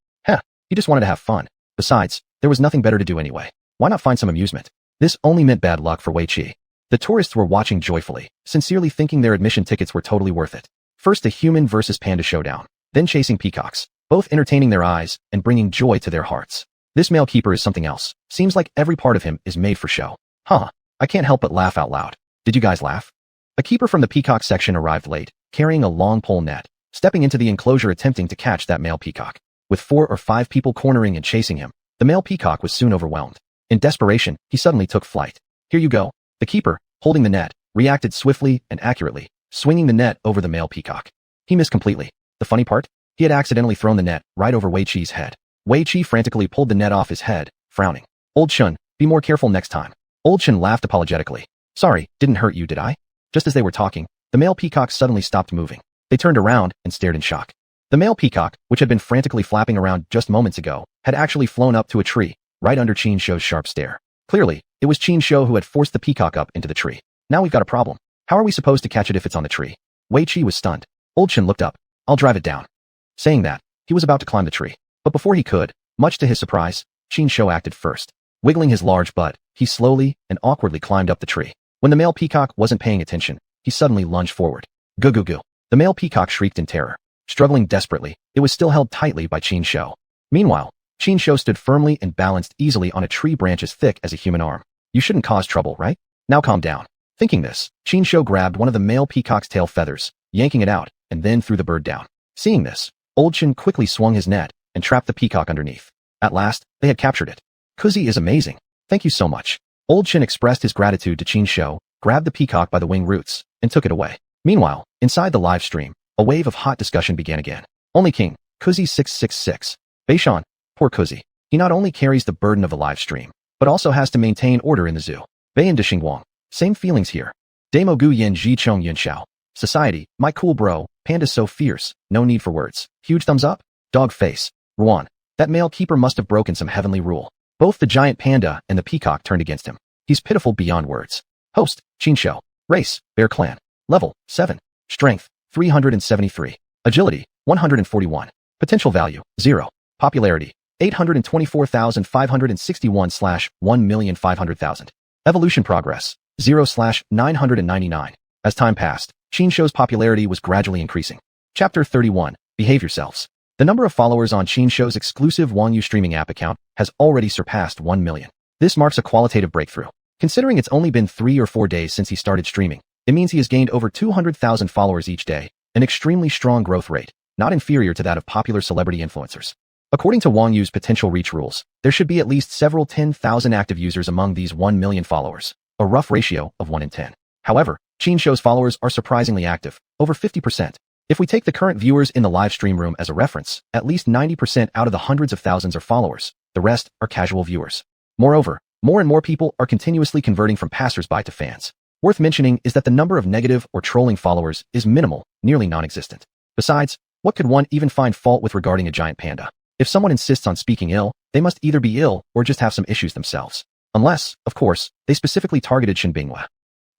He just wanted to have fun. Besides, there was nothing better to do anyway. Why not find some amusement? This only meant bad luck for Wei Qi. The tourists were watching joyfully, sincerely thinking their admission tickets were totally worth it. First a human versus panda showdown, then chasing peacocks, both entertaining their eyes and bringing joy to their hearts. This male keeper is something else. Seems like every part of him is made for show. I can't help but laugh out loud. Did you guys laugh? A keeper from the peacock section arrived late, carrying a long pole net, stepping into the enclosure attempting to catch that male peacock. With 4 or 5 people cornering and chasing him, the male peacock was soon overwhelmed. In desperation, he suddenly took flight. Here you go. The keeper, holding the net, reacted swiftly and accurately, swinging the net over the male peacock. He missed completely. The funny part? He had accidentally thrown the net right over Wei Qi's head. Wei Qi frantically pulled the net off his head, frowning. Old Shun, be more careful next time. Old Shun laughed apologetically. Sorry, didn't hurt you, did I? Just as they were talking, the male peacock suddenly stopped moving. They turned around and stared in shock. The male peacock, which had been frantically flapping around just moments ago, had actually flown up to a tree, right under Qin Shou's sharp stare. Clearly, it was Qin Shou who had forced the peacock up into the tree. Now we've got a problem. How are we supposed to catch it if it's on the tree? Wei Qi was stunned. Old Shun looked up. I'll drive it down. Saying that, he was about to climb the tree. But before he could, much to his surprise, Qin Shou acted first. Wiggling his large butt, he slowly and awkwardly climbed up the tree. When the male peacock wasn't paying attention, he suddenly lunged forward. Goo goo goo. The male peacock shrieked in terror. Struggling desperately, it was still held tightly by Qin Shou. Meanwhile, Qin Shou stood firmly and balanced easily on a tree branch as thick as a human arm. You shouldn't cause trouble, right? Now calm down. Thinking this, Qin Shou grabbed one of the male peacock's tail feathers, yanking it out, and then threw the bird down. Seeing this, Old Qin quickly swung his net and trapped the peacock underneath. At last, they had captured it. Kuzi is amazing. Thank you so much. Old Qin expressed his gratitude to Qin Shou, grabbed the peacock by the wing roots, and took it away. Meanwhile, inside the live stream, a wave of hot discussion began again. Only King, Kuzi 666. Beishan, poor Kuzi. He not only carries the burden of the live stream, but also has to maintain order in the zoo. Bayan de Xingguang. Same feelings here. Damo Gu Yen Ji Chong Yun Xiao. Society, my cool bro, Panda's so fierce, no need for words. Huge thumbs up? Dog face. Ruan. That male keeper must have broken some heavenly rule. Both the giant panda and the peacock turned against him. He's pitiful beyond words. Host, Qin Shou. Race, Bear Clan. Level, 7. Strength, 373. Agility, 141. Potential value, 0. Popularity, 824,561/1,500,000. Evolution progress, 0/999. As time passed, Qin Shou's popularity was gradually increasing. Chapter 31, Behave Yourselves. The number of followers on Qin Shou's exclusive Xuanhuan streaming app account has already surpassed 1 million. This marks a qualitative breakthrough. Considering it's only been 3 or 4 days since he started streaming, it means he has gained over 200,000 followers each day, an extremely strong growth rate, not inferior to that of popular celebrity influencers. According to Xuanhuan's potential reach rules, there should be at least several 10,000 active users among these 1 million followers, a rough ratio of 1 in 10. However, Qin Shou's followers are surprisingly active, over 50%. If we take the current viewers in the live stream room as a reference, at least 90% out of the hundreds of thousands are followers, the rest are casual viewers. Moreover, more and more people are continuously converting from passersby to fans. Worth mentioning is that the number of negative or trolling followers is minimal, nearly non-existent. Besides, what could one even find fault with regarding a giant panda? If someone insists on speaking ill, they must either be ill or just have some issues themselves. Unless, of course, they specifically targeted Shen Binghua.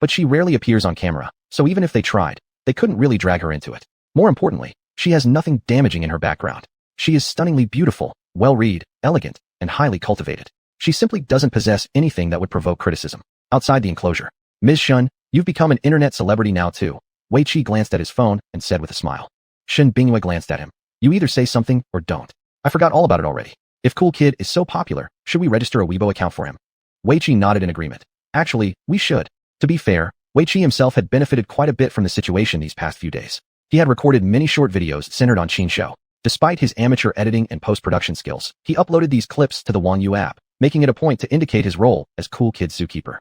But she rarely appears on camera, so even if they tried, they couldn't really drag her into it. More importantly, she has nothing damaging in her background. She is stunningly beautiful, well-read, elegant, and highly cultivated. She simply doesn't possess anything that would provoke criticism. Outside the enclosure, Ms. Shun, you've become an internet celebrity now too. Wei Qi glanced at his phone and said with a smile. Shen Binghua glanced at him. You either say something or don't. I forgot all about it already. If Cool Kid is so popular, should we register a Weibo account for him? Wei Qi nodded in agreement. Actually, we should. To be fair, Wei Qi himself had benefited quite a bit from the situation these past few days. He had recorded many short videos centered on Qin Shou. Despite his amateur editing and post-production skills, he uploaded these clips to the Xuanhuan app, making it a point to indicate his role as Cool Kid Zookeeper.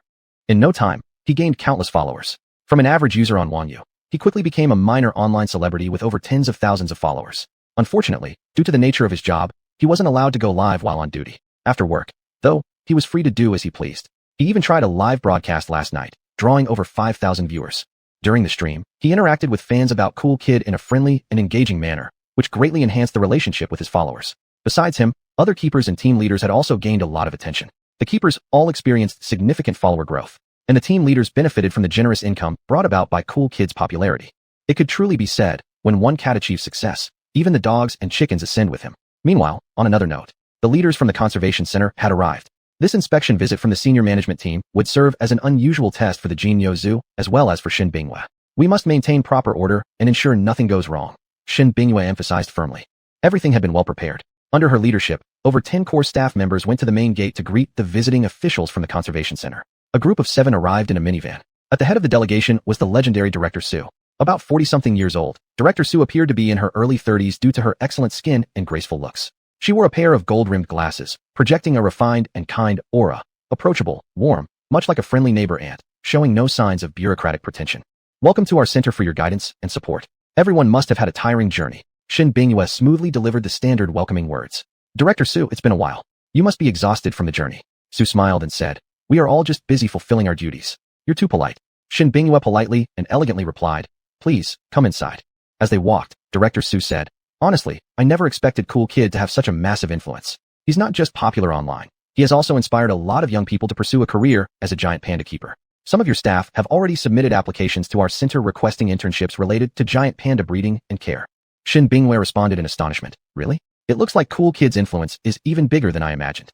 In no time, he gained countless followers. From an average user on Xuanhuan, he quickly became a minor online celebrity with over tens of thousands of followers. Unfortunately, due to the nature of his job, he wasn't allowed to go live while on duty. After work, though, he was free to do as he pleased. He even tried a live broadcast last night, drawing over 5,000 viewers. During the stream, he interacted with fans about Cool Kid in a friendly and engaging manner, which greatly enhanced the relationship with his followers. Besides him, other keepers and team leaders had also gained a lot of attention. The keepers all experienced significant follower growth, and the team leaders benefited from the generous income brought about by Cool Kid's popularity. It could truly be said, when one cat achieves success, even the dogs and chickens ascend with him. Meanwhile, on another note, the leaders from the conservation center had arrived. This inspection visit from the senior management team would serve as an unusual test for the Jinyo Zoo as well as for Shen Binghua. We must maintain proper order and ensure nothing goes wrong, Shen Binghua emphasized firmly. Everything had been well prepared. Under her leadership, over 10 core staff members went to the main gate to greet the visiting officials from the conservation center. A group of 7 arrived in a minivan. At the head of the delegation was the legendary Director Su. About 40-something years old, Director Su appeared to be in her early 30s due to her excellent skin and graceful looks. She wore a pair of gold-rimmed glasses, projecting a refined and kind aura, approachable, warm, much like a friendly neighbor aunt. showing no signs of bureaucratic pretension. Welcome to our center for your guidance and support. Everyone must have had a tiring journey. Shin Bingyue smoothly delivered the standard welcoming words. Director Su, it's been a while. You must be exhausted from the journey. Su smiled and said, we are all just busy fulfilling our duties. You're too polite. Shin Bingyue politely and elegantly replied, please, come inside. As they walked, Director Su said, honestly, I never expected Cool Kid to have such a massive influence. He's not just popular online. He has also inspired a lot of young people to pursue a career as a giant panda keeper. Some of your staff have already submitted applications to our center requesting internships related to giant panda breeding and care. Shin Bingyue responded in astonishment. Really? It looks like Cool Kid's influence is even bigger than I imagined.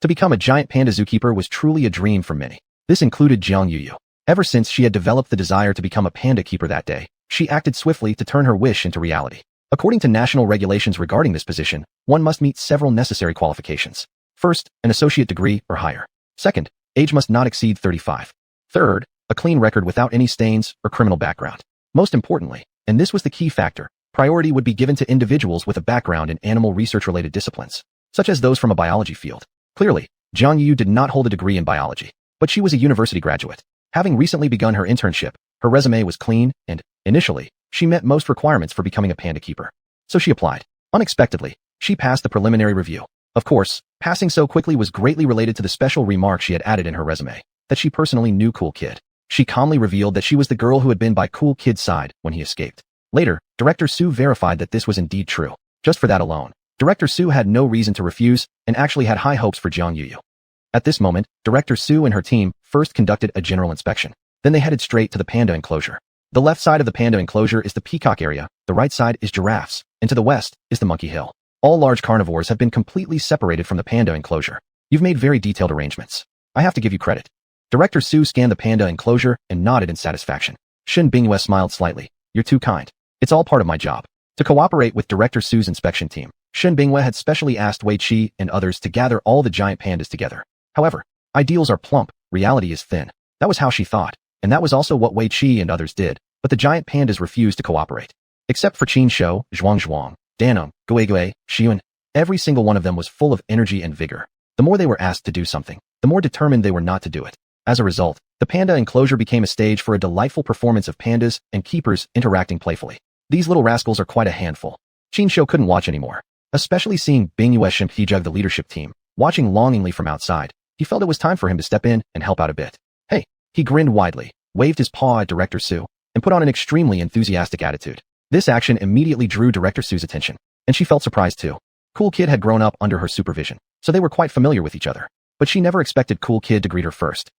To become a giant panda zookeeper was truly a dream for many. This included xuanhuan. Ever since she had developed the desire to become a panda keeper that day, she acted swiftly to turn her wish into reality. According to national regulations regarding this position, one must meet several necessary qualifications. First, an associate degree or higher. Second, age must not exceed 35. Third, a clean record without any stains or criminal background. Most importantly, and this was the key factor, priority would be given to individuals with a background in animal research-related disciplines, such as those from a biology field. Clearly, Jiang Yu did not hold a degree in biology, but she was a university graduate. Having recently begun her internship, her resume was clean and, initially, she met most requirements for becoming a panda keeper. So she applied. Unexpectedly, she passed the preliminary review. Of course, passing so quickly was greatly related to the special remark she had added in her resume, that she personally knew Cool Kid. She calmly revealed that she was the girl who had been by Cool Kid's side when he escaped. Later, Director Su verified that this was indeed true. Just for that alone, Director Su had no reason to refuse and actually had high hopes for Jiang Yu. At this moment, Director Su and her team first conducted a general inspection. Then they headed straight to the panda enclosure. The left side of the panda enclosure is the peacock area, the right side is giraffes, and to the west is the monkey hill. All large carnivores have been completely separated from the panda enclosure. You've made very detailed arrangements. I have to give you credit. Director Su scanned the panda enclosure and nodded in satisfaction. Shin Bingyue smiled slightly. You're too kind. It's all part of my job. To cooperate with Director Su's inspection team, Shin Bingyue had specially asked Wei Qi and others to gather all the giant pandas together. However, ideals are plump, reality is thin. That was how she thought, and that was also what Wei Qi and others did, but the giant pandas refused to cooperate. Except for Qin Shou, xuanhuan, Danong, Guigui, Xiun, every single one of them was full of energy and vigor. The more they were asked to do something, the more determined they were not to do it. As a result, the panda enclosure became a stage for a delightful performance of pandas and keepers interacting playfully. These little rascals are quite a handful. Qin Shou couldn't watch anymore. Especially seeing Bingyue Shimpijug the leadership team, watching longingly from outside, he felt it was time for him to step in and help out a bit. Hey, he grinned widely, waved his paw at Director Su, and put on an extremely enthusiastic attitude. This action immediately drew Director Su's attention, and she felt surprised too. Cool Kid had grown up under her supervision, so they were quite familiar with each other. But she never expected Cool Kid to greet her first.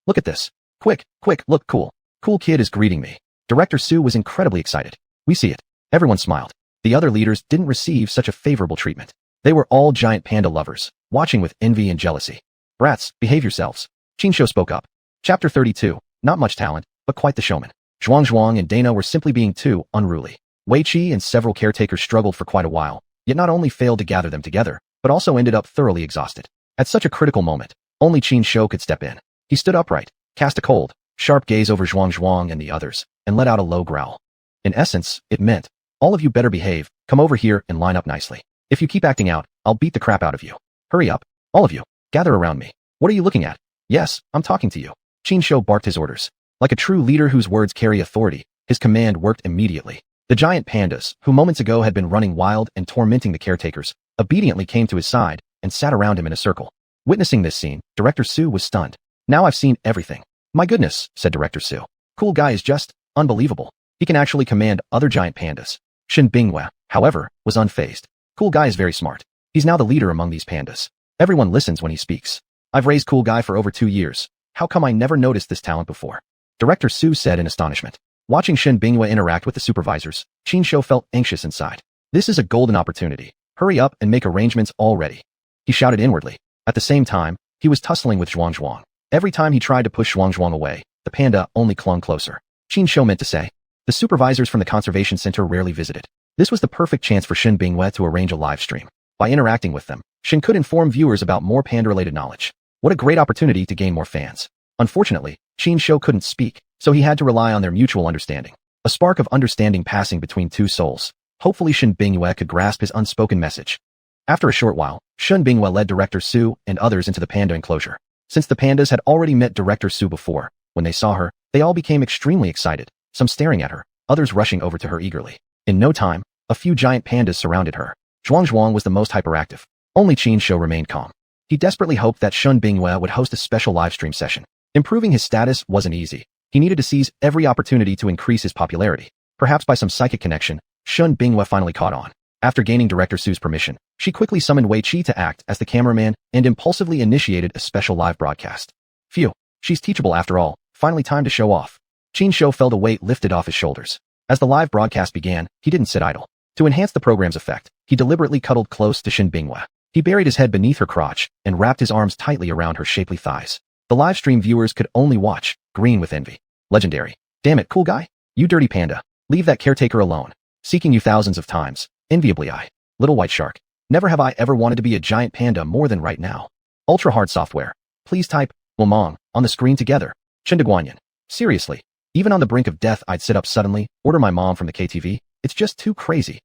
Look at this. Quick, look cool. Cool Kid is greeting me. Director Su was incredibly excited. We see it. Everyone smiled. The other leaders didn't receive such a favorable treatment. They were all giant panda lovers, watching with envy and jealousy. Brats, behave yourselves. Qin Shou spoke up. Chapter 32. Not much talent, but quite the showman. Xuanhuan and Dana were simply being too unruly. Wei Qi and several caretakers struggled for quite a while, yet not only failed to gather them together, but also ended up thoroughly exhausted. At such a critical moment, only Qin Shou could step in. He stood upright, cast a cold, sharp gaze over xuanhuan and the others, and let out a low growl. In essence, it meant, all of you better behave, come over here and line up nicely. If you keep acting out, I'll beat the crap out of you. Hurry up, all of you, gather around me. What are you looking at? Yes, I'm talking to you. Qin Shou barked his orders. Like a true leader whose words carry authority, his command worked immediately. The giant pandas, who moments ago had been running wild and tormenting the caretakers, obediently came to his side and sat around him in a circle. Witnessing this scene, Director Su was stunned. Now I've seen everything. My goodness, said Director Su. Cool guy is just unbelievable. He can actually command other giant pandas. Shin Bingyue, however, was unfazed. Cool guy is very smart. He's now the leader among these pandas. Everyone listens when he speaks. I've raised Cool guy for over 2 years. How come I never noticed this talent before? Director Su said in astonishment. Watching Shin Bingyue interact with the supervisors, Qin Shou felt anxious inside. This is a golden opportunity. Hurry up and make arrangements already. He shouted inwardly. At the same time, he was tussling with xuanhuan. Every time he tried to push xuanhuan away, the panda only clung closer. Qin Shou meant to say. The supervisors from the conservation center rarely visited. This was the perfect chance for Shin Bingyue to arrange a live stream. By interacting with them, Shin could inform viewers about more panda-related knowledge. What a great opportunity to gain more fans. Unfortunately, Qin Shou couldn't speak, so he had to rely on their mutual understanding. A spark of understanding passing between two souls. Hopefully Shin Bingyue could grasp his unspoken message. After a short while, Shin Bingyue led Director Su and others into the panda enclosure. Since the pandas had already met Director Su before, When they saw her, they all became extremely excited, some staring at her, others rushing over to her eagerly. In no time, a few giant pandas surrounded her. Xuanhuan was the most hyperactive. Only Qin Shou remained calm. He desperately hoped that Shun Bingyue would host a special livestream session. Improving his status wasn't easy. He needed to seize every opportunity to increase his popularity. Perhaps by some psychic connection, Shun Bingyue finally caught on. After gaining Director Su's permission, she quickly summoned Wei Qi to act as the cameraman and impulsively initiated a special live broadcast. Phew, she's teachable after all, finally time to show off. Qin Shou felt a weight lifted off his shoulders. As the live broadcast began, he didn't sit idle. To enhance the program's effect, he deliberately cuddled close to Shun Bingyue. He buried his head beneath her crotch and wrapped his arms tightly around her shapely thighs. The live stream viewers could only watch, green with envy. Legendary. Damn it, cool guy. You dirty panda. Leave that caretaker alone. Seeking you thousands of times. Enviably I. Little white shark. Never have I ever wanted to be a giant panda more than right now. Ultra hard software. Please type, Womong, on the screen together. Chendeguanyan. Seriously. Even on the brink of death I'd sit up suddenly, order my mom from the KTV. It's just too crazy.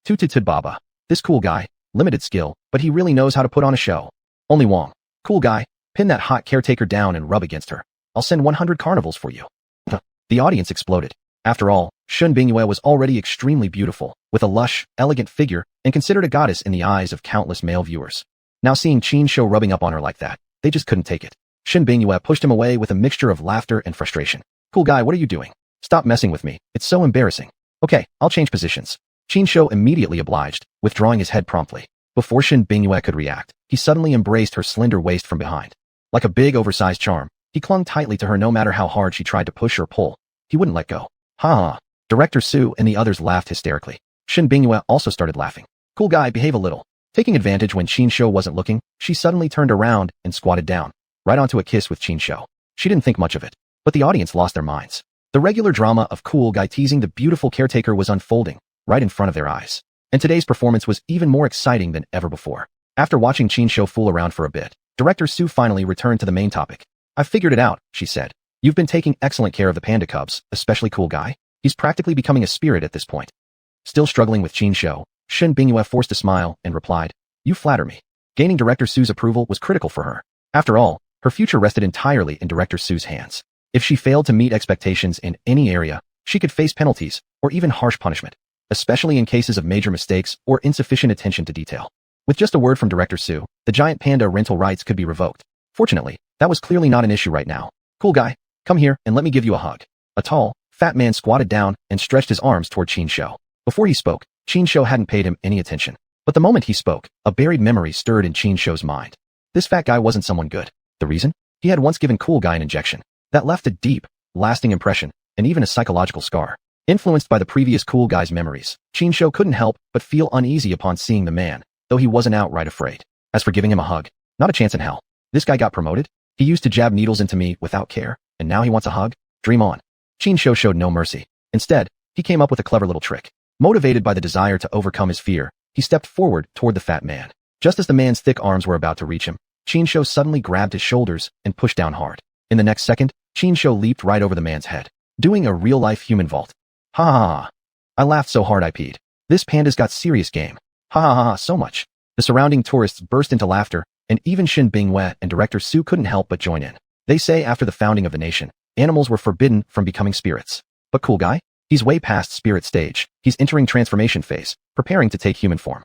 Tututut baba. This cool guy. Limited skill, but he really knows how to put on a show. Only Wong. Cool guy. Pin that hot caretaker down and rub against her. I'll send 100 carnivals for you. The audience exploded. After all, Shun Bingyue was already extremely beautiful, with a lush, elegant figure, and considered a goddess in the eyes of countless male viewers. Now seeing Qin Shou rubbing up on her like that, they just couldn't take it. Shun Bingyue pushed him away with a mixture of laughter and frustration. Cool guy, what are you doing? Stop messing with me, it's so embarrassing. Okay, I'll change positions. Qin Shou immediately obliged, withdrawing his head promptly. Before Shun Bingyue could react, he suddenly embraced her slender waist from behind. Like a big oversized charm, he clung tightly to her no matter how hard she tried to push or pull. He wouldn't let go. Ha ha. Director Su and the others laughed hysterically. Shun Bingyue also started laughing. Cool guy, behave a little. Taking advantage when Qin Shou wasn't looking, she suddenly turned around and squatted down, right onto a kiss with Qin Shou. She didn't think much of it, but the audience lost their minds. The regular drama of cool guy teasing the beautiful caretaker was unfolding, right in front of their eyes. And today's performance was even more exciting than ever before. After watching Qin Shou fool around for a bit, Director Su finally returned to the main topic. I've figured it out, she said. You've been taking excellent care of the panda cubs, especially cool guy. He's practically becoming a spirit at this point. Still struggling with Qin Shou, Shun Bingyue forced a smile and replied, You flatter me. Gaining Director Su's approval was critical for her. After all, her future rested entirely in Director Su's hands. If she failed to meet expectations in any area, she could face penalties or even harsh punishment, especially in cases of major mistakes or insufficient attention to detail. With just a word from Director Su, the giant panda rental rights could be revoked. Fortunately, that was clearly not an issue right now. Cool guy, come here and let me give you a hug. A tall, fat man squatted down and stretched his arms toward Qin Shou. Before he spoke, Qin Shou hadn't paid him any attention. But the moment he spoke, a buried memory stirred in Qin Shou's mind. This fat guy wasn't someone good. The reason? He had once given cool guy an injection. That left a deep, lasting impression, and even a psychological scar. Influenced by the previous cool guy's memories, Qin Shou couldn't help but feel uneasy upon seeing the man, though he wasn't outright afraid. As for giving him a hug, not a chance in hell. This guy got promoted? He used to jab needles into me without care, and now he wants a hug? Dream on. Qin Shou showed no mercy. Instead, he came up with a clever little trick. Motivated by the desire to overcome his fear, he stepped forward toward the fat man. Just as the man's thick arms were about to reach him, Qin Shou suddenly grabbed his shoulders and pushed down hard. In the next second, Qin Shou leaped right over the man's head, doing a real-life human vault. Ha ha ha. I laughed so hard I peed. This panda's got serious game. Ha ha ha, so much. The surrounding tourists burst into laughter, and even Shun Bingyue and Director Su couldn't help but join in. They say after the founding of the nation, animals were forbidden from becoming spirits. But cool guy? He's way past spirit stage. He's entering transformation phase, preparing to take human form.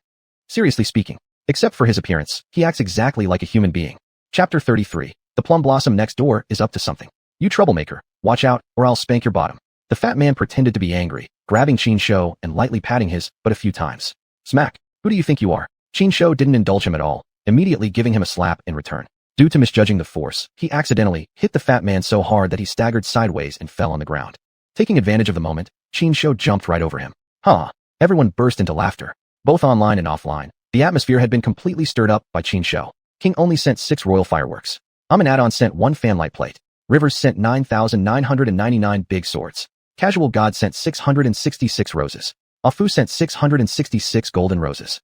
Seriously speaking, except for his appearance, he acts exactly like a human being. Chapter 33. The plum blossom next door is up to something. You troublemaker, watch out, or I'll spank your bottom. The fat man pretended to be angry, grabbing Qin Shou and lightly patting his butt a few times. Smack. Who do you think you are? Qin Shou didn't indulge him at all, immediately giving him a slap in return. Due to misjudging the force, he accidentally hit the fat man so hard that he staggered sideways and fell on the ground. Taking advantage of the moment, Qin Shou jumped right over him. Huh. Everyone burst into laughter. Both online and offline, the atmosphere had been completely stirred up by Qin Shou. King only sent 6 royal fireworks. An add-on sent 1 fanlight plate. Rivers sent 9,999 big swords. Casual God sent 666 roses. Afu sent 666 golden roses.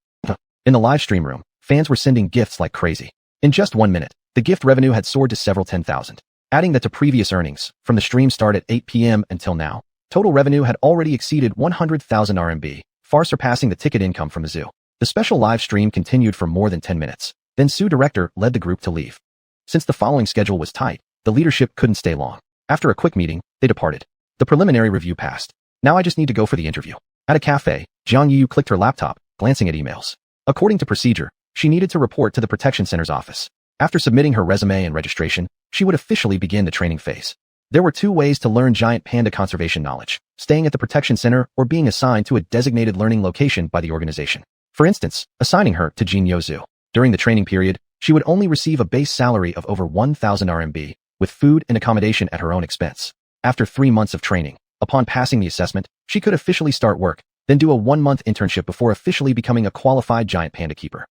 In the live stream room, fans were sending gifts like crazy. In just 1 minute, the gift revenue had soared to several 10,000. Adding that to previous earnings, from the stream start at 8 p.m. until now, total revenue had already exceeded 100,000 RMB, far surpassing the ticket income from the zoo. The special live stream continued for more than 10 minutes. Then Su Director led the group to leave. Since the following schedule was tight, the leadership couldn't stay long. After a quick meeting, they departed. The preliminary review passed. Now I just need to go for the interview. At a cafe, Jiang Yu clicked her laptop, glancing at emails. According to procedure, she needed to report to the Protection Center's office. After submitting her resume and registration, she would officially begin the training phase. There were 2 ways to learn giant panda conservation knowledge: staying at the Protection Center or being assigned to a designated learning location by the organization. For instance, assigning her to Jinyo Zoo. During the training period, she would only receive a base salary of over 1,000 RMB, with food and accommodation at her own expense. After 3 months of training, upon passing the assessment, she could officially start work, then do a 1-month internship before officially becoming a qualified giant panda keeper.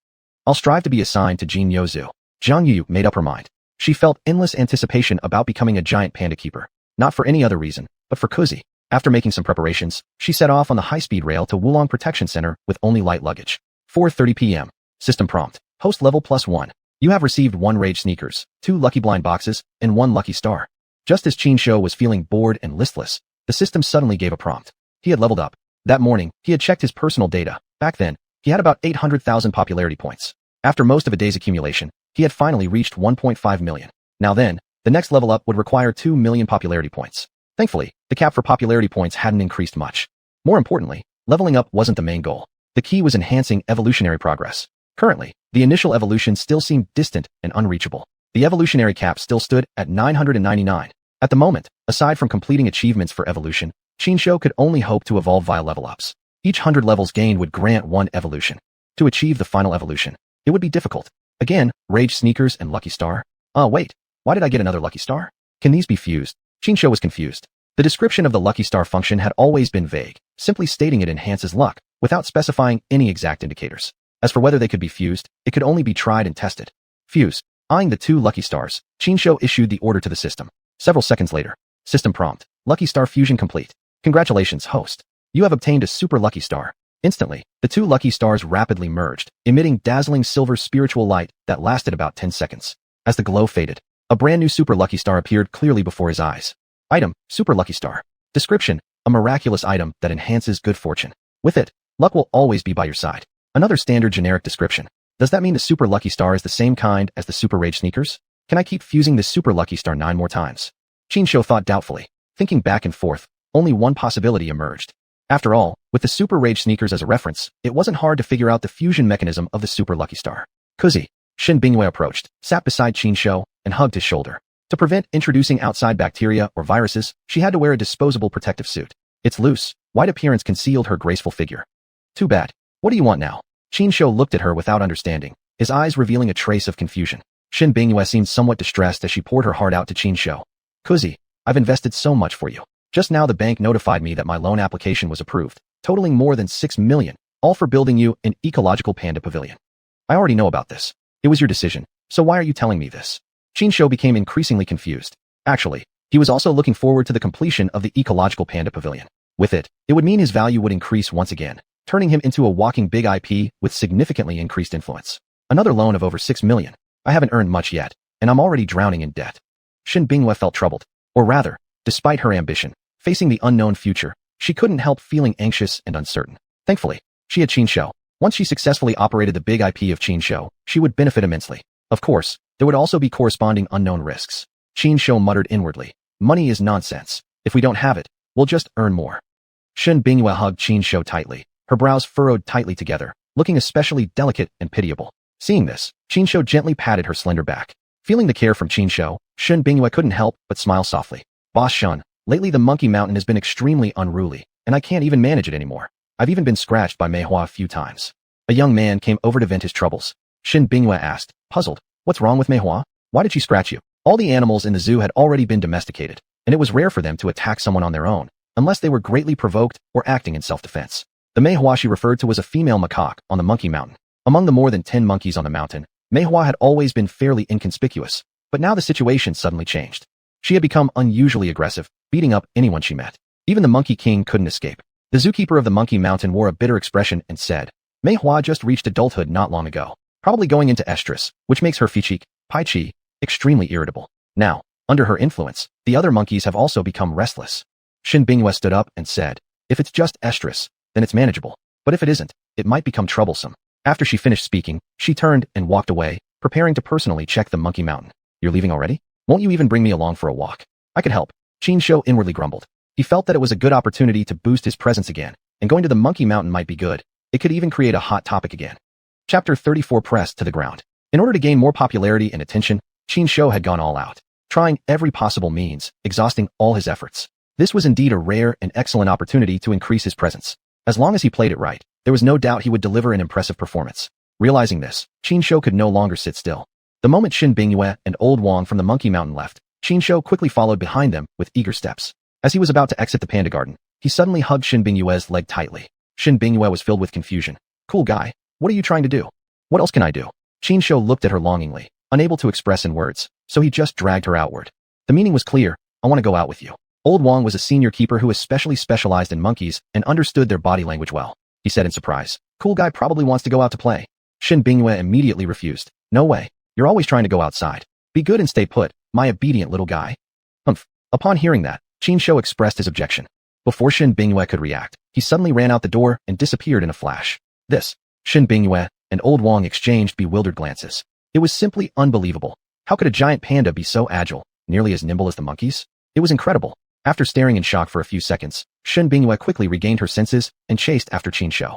I'll strive to be assigned to Jinyo Zoo. Jiang Yu made up her mind. She felt endless anticipation about becoming a giant panda keeper, not for any other reason, but for Kuzi. After making some preparations, she set off on the high-speed rail to Wulong Protection Center with only light luggage. 4:30 p.m. System prompt. Host level +1. You have received 1 rage sneakers, 2 lucky blind boxes, and 1 lucky star. Just as Qin Shou was feeling bored and listless, the system suddenly gave a prompt. He had leveled up. That morning, he had checked his personal data. Back then, he had about 800,000 popularity points. After most of a day's accumulation, he had finally reached 1.5 million. Now then, the next level up would require 2 million popularity points. Thankfully, the cap for popularity points hadn't increased much. More importantly, leveling up wasn't the main goal. The key was enhancing evolutionary progress. Currently, the initial evolution still seemed distant and unreachable. The evolutionary cap still stood at 999. At the moment, aside from completing achievements for evolution, Qin Shou could only hope to evolve via level ups. Each 100 levels gained would grant 1 evolution. To achieve the final evolution, it would be difficult. Again, rage sneakers and lucky star? Wait, why did I get another lucky star? Can these be fused? Qin Shou was confused. The description of the lucky star function had always been vague, simply stating it enhances luck, without specifying any exact indicators. As for whether they could be fused, it could only be tried and tested. Fuse. Eyeing the 2 lucky stars, Qin Shou issued the order to the system. Several seconds later, system prompt. Lucky star fusion complete. Congratulations, host. You have obtained a super lucky star. Instantly, the 2 lucky stars rapidly merged, emitting dazzling silver spiritual light that lasted about 10 seconds. As the glow faded, a brand new super lucky star appeared clearly before his eyes. Item, super lucky star. Description, a miraculous item that enhances good fortune. With it, luck will always be by your side. Another standard generic description. Does that mean the super lucky star is the same kind as the super rage sneakers? Can I keep fusing this super lucky star 9 more times? Qin Shou thought doubtfully. Thinking back and forth, only one possibility emerged. After all, with the super rage sneakers as a reference, it wasn't hard to figure out the fusion mechanism of the super lucky star. Kuzi. Shen Bingyue approached, sat beside Qin Shou, and hugged his shoulder. To prevent introducing outside bacteria or viruses, she had to wear a disposable protective suit. Its loose, white appearance concealed her graceful figure. Too bad. What do you want now? Qin Shou looked at her without understanding, his eyes revealing a trace of confusion. Shen Bingyue seemed somewhat distressed as she poured her heart out to Qin Shou. Kuzi, I've invested so much for you. Just now the bank notified me that my loan application was approved, totaling more than 6 million, all for building you an ecological panda pavilion. I already know about this. It was your decision, so why are you telling me this? Qin Shou became increasingly confused. Actually, he was also looking forward to the completion of the ecological panda pavilion. With it, it would mean his value would increase once again, turning him into a walking big IP with significantly increased influence. Another loan of over 6 million. I haven't earned much yet, and I'm already drowning in debt. Shen Bingyue felt troubled. Or rather, despite her ambition, facing the unknown future, she couldn't help feeling anxious and uncertain. Thankfully, she had Qin Shou. Once she successfully operated the big IP of Qin Shou, she would benefit immensely. Of course, there would also be corresponding unknown risks. Qin Shou muttered inwardly, money is nonsense. If we don't have it, we'll just earn more. Shen Bingyue hugged Qin Shou tightly, her brows furrowed tightly together, looking especially delicate and pitiable. Seeing this, Qin Shou gently patted her slender back. Feeling the care from Qin Shou, Shen Bingyue couldn't help but smile softly. Boss Shen, lately the monkey mountain has been extremely unruly, and I can't even manage it anymore. I've even been scratched by Meihua a few times. A young man came over to vent his troubles. Shen Bingyue asked, puzzled, what's wrong with Meihua? Why did she scratch you? All the animals in the zoo had already been domesticated, and it was rare for them to attack someone on their own, unless they were greatly provoked or acting in self-defense. The Meihua she referred to was a female macaque on the monkey mountain. Among the more than 10 monkeys on the mountain, Meihua had always been fairly inconspicuous, but now the situation suddenly changed. She had become unusually aggressive, beating up anyone she met. Even the Monkey King couldn't escape. The zookeeper of the monkey mountain wore a bitter expression and said, Meihua just reached adulthood not long ago, probably going into estrus, which makes her Fiqi, Paiqi, extremely irritable. Now, under her influence, the other monkeys have also become restless. Shen Bingyue stood up and said, if it's just estrus, then it's manageable. But if it isn't, it might become troublesome. After she finished speaking, she turned and walked away, preparing to personally check the monkey mountain. You're leaving already? Won't you even bring me along for a walk? I could help. Qin Shou inwardly grumbled. He felt that it was a good opportunity to boost his presence again, and going to the Monkey Mountain might be good. It could even create a hot topic again. Chapter 34 Pressed to the ground. In order to gain more popularity and attention, Qin Shou had gone all out, trying every possible means, exhausting all his efforts. This was indeed a rare and excellent opportunity to increase his presence. As long as he played it right, there was no doubt he would deliver an impressive performance. Realizing this, Qin Shou could no longer sit still. The moment Shin Bingyue and Old Wang from the Monkey Mountain left, Qin Shou quickly followed behind them with eager steps. As he was about to exit the Panda Garden, he suddenly hugged Shin Bingyue's leg tightly. Shin Bingyue was filled with confusion. Cool guy, what are you trying to do? What else can I do? Qin Shou looked at her longingly, unable to express in words, so he just dragged her outward. The meaning was clear, I want to go out with you. Old Wang was a senior keeper who especially specialized in monkeys and understood their body language well. He said in surprise, cool guy probably wants to go out to play. Shin Bingyue immediately refused. No way, you're always trying to go outside. Be good and stay put, my obedient little guy. Humph. Upon hearing that, Qin Shou expressed his objection. Before Shin Bingyue could react, he suddenly ran out the door and disappeared in a flash. Shin Bingyue and Old Wang exchanged bewildered glances. It was simply unbelievable. How could a giant panda be so agile, nearly as nimble as the monkeys? It was incredible. After staring in shock for a few seconds, Shin Bingyue quickly regained her senses and chased after Qin Shou.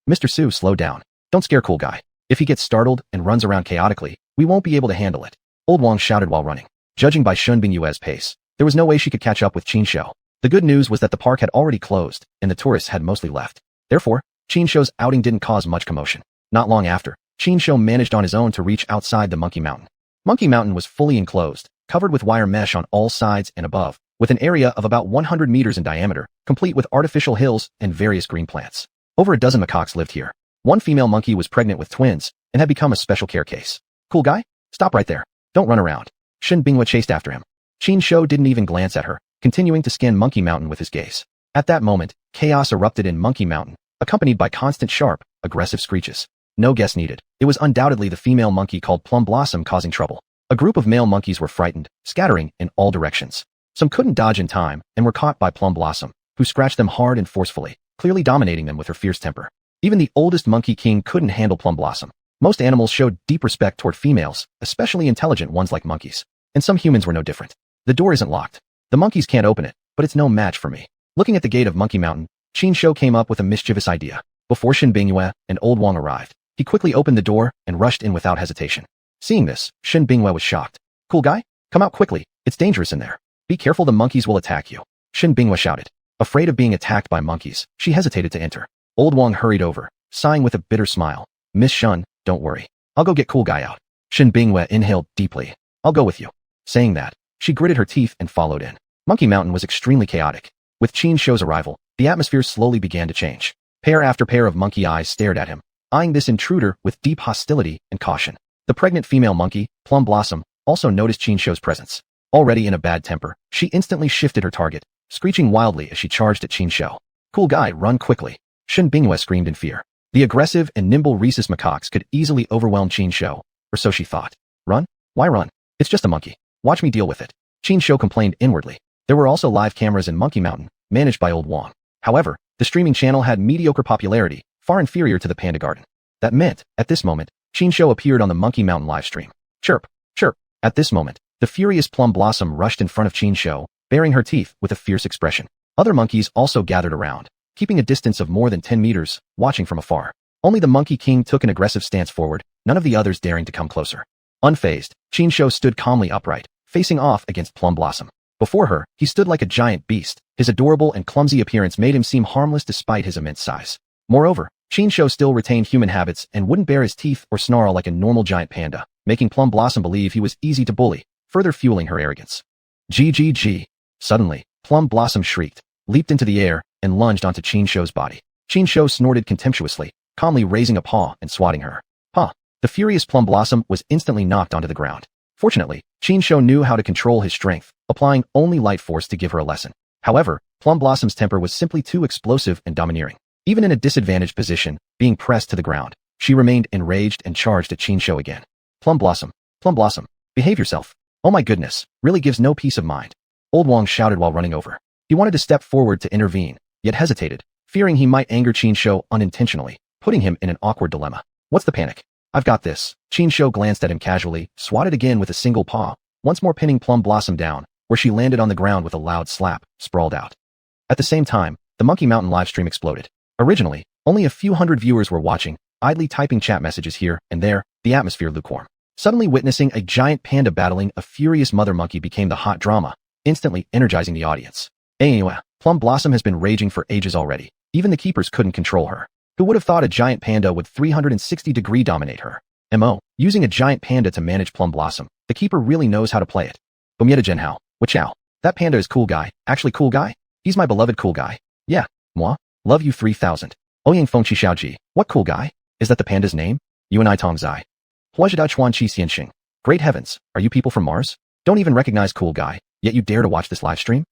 Mr. Su, slow down. Don't scare cool guy. If he gets startled and runs around chaotically, we won't be able to handle it. Old Wang shouted while running. Judging by Shin Bingyue's pace, there was no way she could catch up with Qin Shou. The good news was that the park had already closed, and the tourists had mostly left. Therefore, Qin Shou's outing didn't cause much commotion. Not long after, Qin Shou managed on his own to reach outside the Monkey Mountain. Monkey Mountain was fully enclosed, covered with wire mesh on all sides and above, with an area of about 100 meters in diameter, complete with artificial hills and various green plants. Over a dozen macaques lived here. One female monkey was pregnant with twins and had become a special care case. Cool guy? Stop right there. Don't run around. Shin Bingyue chased after him. Qin Shou didn't even glance at her, continuing to scan Monkey Mountain with his gaze. At that moment, chaos erupted in Monkey Mountain, accompanied by constant sharp, aggressive screeches. No guess needed. It was undoubtedly the female monkey called Plum Blossom causing trouble. A group of male monkeys were frightened, scattering in all directions. Some couldn't dodge in time and were caught by Plum Blossom, who scratched them hard and forcefully, clearly dominating them with her fierce temper. Even the oldest monkey king couldn't handle Plum Blossom. Most animals showed deep respect toward females, especially intelligent ones like monkeys. And some humans were no different. The door isn't locked. The monkeys can't open it, but it's no match for me. Looking at the gate of Monkey Mountain, Qin Shou came up with a mischievous idea. Before Shin Bingyue and Old Wang arrived, he quickly opened the door and rushed in without hesitation. Seeing this, Shin Bingyue was shocked. Cool guy? Come out quickly. It's dangerous in there. Be careful, the monkeys will attack you. Shin Bingyue shouted. Afraid of being attacked by monkeys, she hesitated to enter. Old Wang hurried over, sighing with a bitter smile. Miss Shun, don't worry. I'll go get cool guy out. Shin Bingyue inhaled deeply. I'll go with you. Saying that, she gritted her teeth and followed in. Monkey Mountain was extremely chaotic. With Qin Shou's arrival, the atmosphere slowly began to change. Pair after pair of monkey eyes stared at him, eyeing this intruder with deep hostility and caution. The pregnant female monkey, Plum Blossom, also noticed Qin Shou's presence. Already in a bad temper, she instantly shifted her target, screeching wildly as she charged at Qin Shou. Cool guy, run quickly. Shin Bingyue screamed in fear. The aggressive and nimble rhesus macaques could easily overwhelm Qin Shou, or so she thought. Run? Why run? It's just a monkey. Watch me deal with it. Qin Shou complained inwardly. There were also live cameras in Monkey Mountain, managed by Old Wang. However, the streaming channel had mediocre popularity, far inferior to the Panda Garden. That meant, at this moment, Qin Shou appeared on the Monkey Mountain live stream. Chirp, chirp. At this moment, the furious Plum Blossom rushed in front of Qin Shou, baring her teeth with a fierce expression. Other monkeys also gathered around, keeping a distance of more than 10 meters, watching from afar. Only the Monkey King took an aggressive stance forward, none of the others daring to come closer. Unfazed, Qin Shou stood calmly upright, facing off against Plum Blossom. Before her, he stood like a giant beast. His adorable and clumsy appearance made him seem harmless despite his immense size. Moreover, Qin Shou still retained human habits and wouldn't bare his teeth or snarl like a normal giant panda, making Plum Blossom believe he was easy to bully, further fueling her arrogance. GGG. Suddenly, Plum Blossom shrieked, leaped into the air, and lunged onto Qin Shou's body. Qin Shou snorted contemptuously, calmly raising a paw and swatting her. Huh. The furious Plum Blossom was instantly knocked onto the ground. Fortunately, Qin Shou knew how to control his strength, applying only light force to give her a lesson. However, Plum Blossom's temper was simply too explosive and domineering. Even in a disadvantaged position, being pressed to the ground, she remained enraged and charged at Qin Shou again. Plum Blossom, behave yourself. Oh my goodness, really gives no peace of mind. Old Wang shouted while running over. He wanted to step forward to intervene, yet hesitated, fearing he might anger Qin Shou unintentionally, putting him in an awkward dilemma. What's the panic? I've got this. Qin Shou glanced at him casually, swatted again with a single paw, once more pinning Plum Blossom down, where she landed on the ground with a loud slap, sprawled out. At the same time, the Monkey Mountain livestream exploded. Originally, only a few hundred viewers were watching, idly typing chat messages here and there, the atmosphere lukewarm. Suddenly witnessing a giant panda battling a furious mother monkey became the hot drama, instantly energizing the audience. Anyway, Plum Blossom has been raging for ages already. Even the keepers couldn't control her. Who would have thought a giant panda would 360-degree dominate her? Using a giant panda to manage Plum Blossom, the keeper really knows how to play it. Bumyeta Jinhao, Wachow. That panda is cool guy. Actually cool guy? He's my beloved cool guy. Yeah, moi. Love you 3000. Ouyang Feng Chi Xiaoji. What cool guy? Is that the panda's name? Yuan I Tong Zai. Huazhida Chuan Chi Xianxing. Great heavens, are you people from Mars? Don't even recognize cool guy, yet you dare to watch this live stream?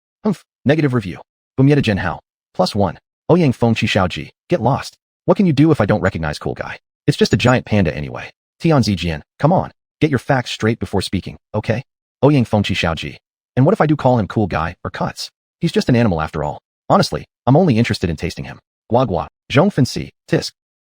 Negative review. Bumyeta Jinhao. +1. Ouyang Feng Chi Xiaoji. Get lost. What can you do if I don't recognize cool guy? It's just a giant panda anyway. Tianzi Jian, come on. Get your facts straight before speaking, okay? Ouyang Feng Chi Xiaoji. And what if I do call him cool guy or cuts? He's just an animal after all. Honestly, I'm only interested in tasting him. Guagua. Zhongfen Si. Tisk.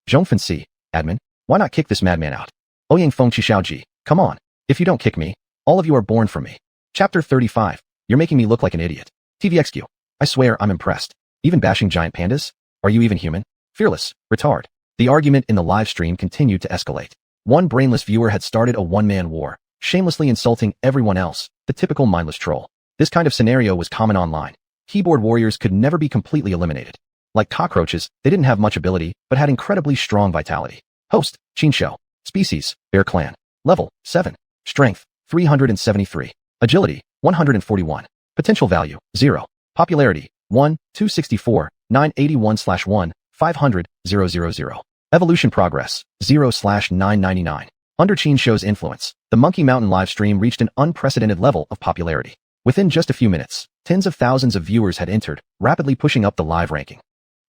Zhongfen Si. Admin. Why not kick this madman out? Ouyang Feng Chi Xiaoji. Come on. If you don't kick me, all of you are born from me. Chapter 35. You're making me look like an idiot. TVXQ. I swear I'm impressed. Even bashing giant pandas? Are you even human? Fearless. Retard. The argument in the live stream continued to escalate. One brainless viewer had started a one-man war, shamelessly insulting everyone else, the typical mindless troll. This kind of scenario was common online. Keyboard warriors could never be completely eliminated. Like cockroaches, they didn't have much ability, but had incredibly strong vitality. Host, Qin. Species, Bear Clan. Level, 7. Strength, 373. Agility, 141. Potential value, 0. Popularity, 1, 264, 981/1, 500, 000. Evolution progress, 0/999. Under Qin influence, the Monkey Mountain livestream reached an unprecedented level of popularity. Within just a few minutes, tens of thousands of viewers had entered, rapidly pushing up the live ranking.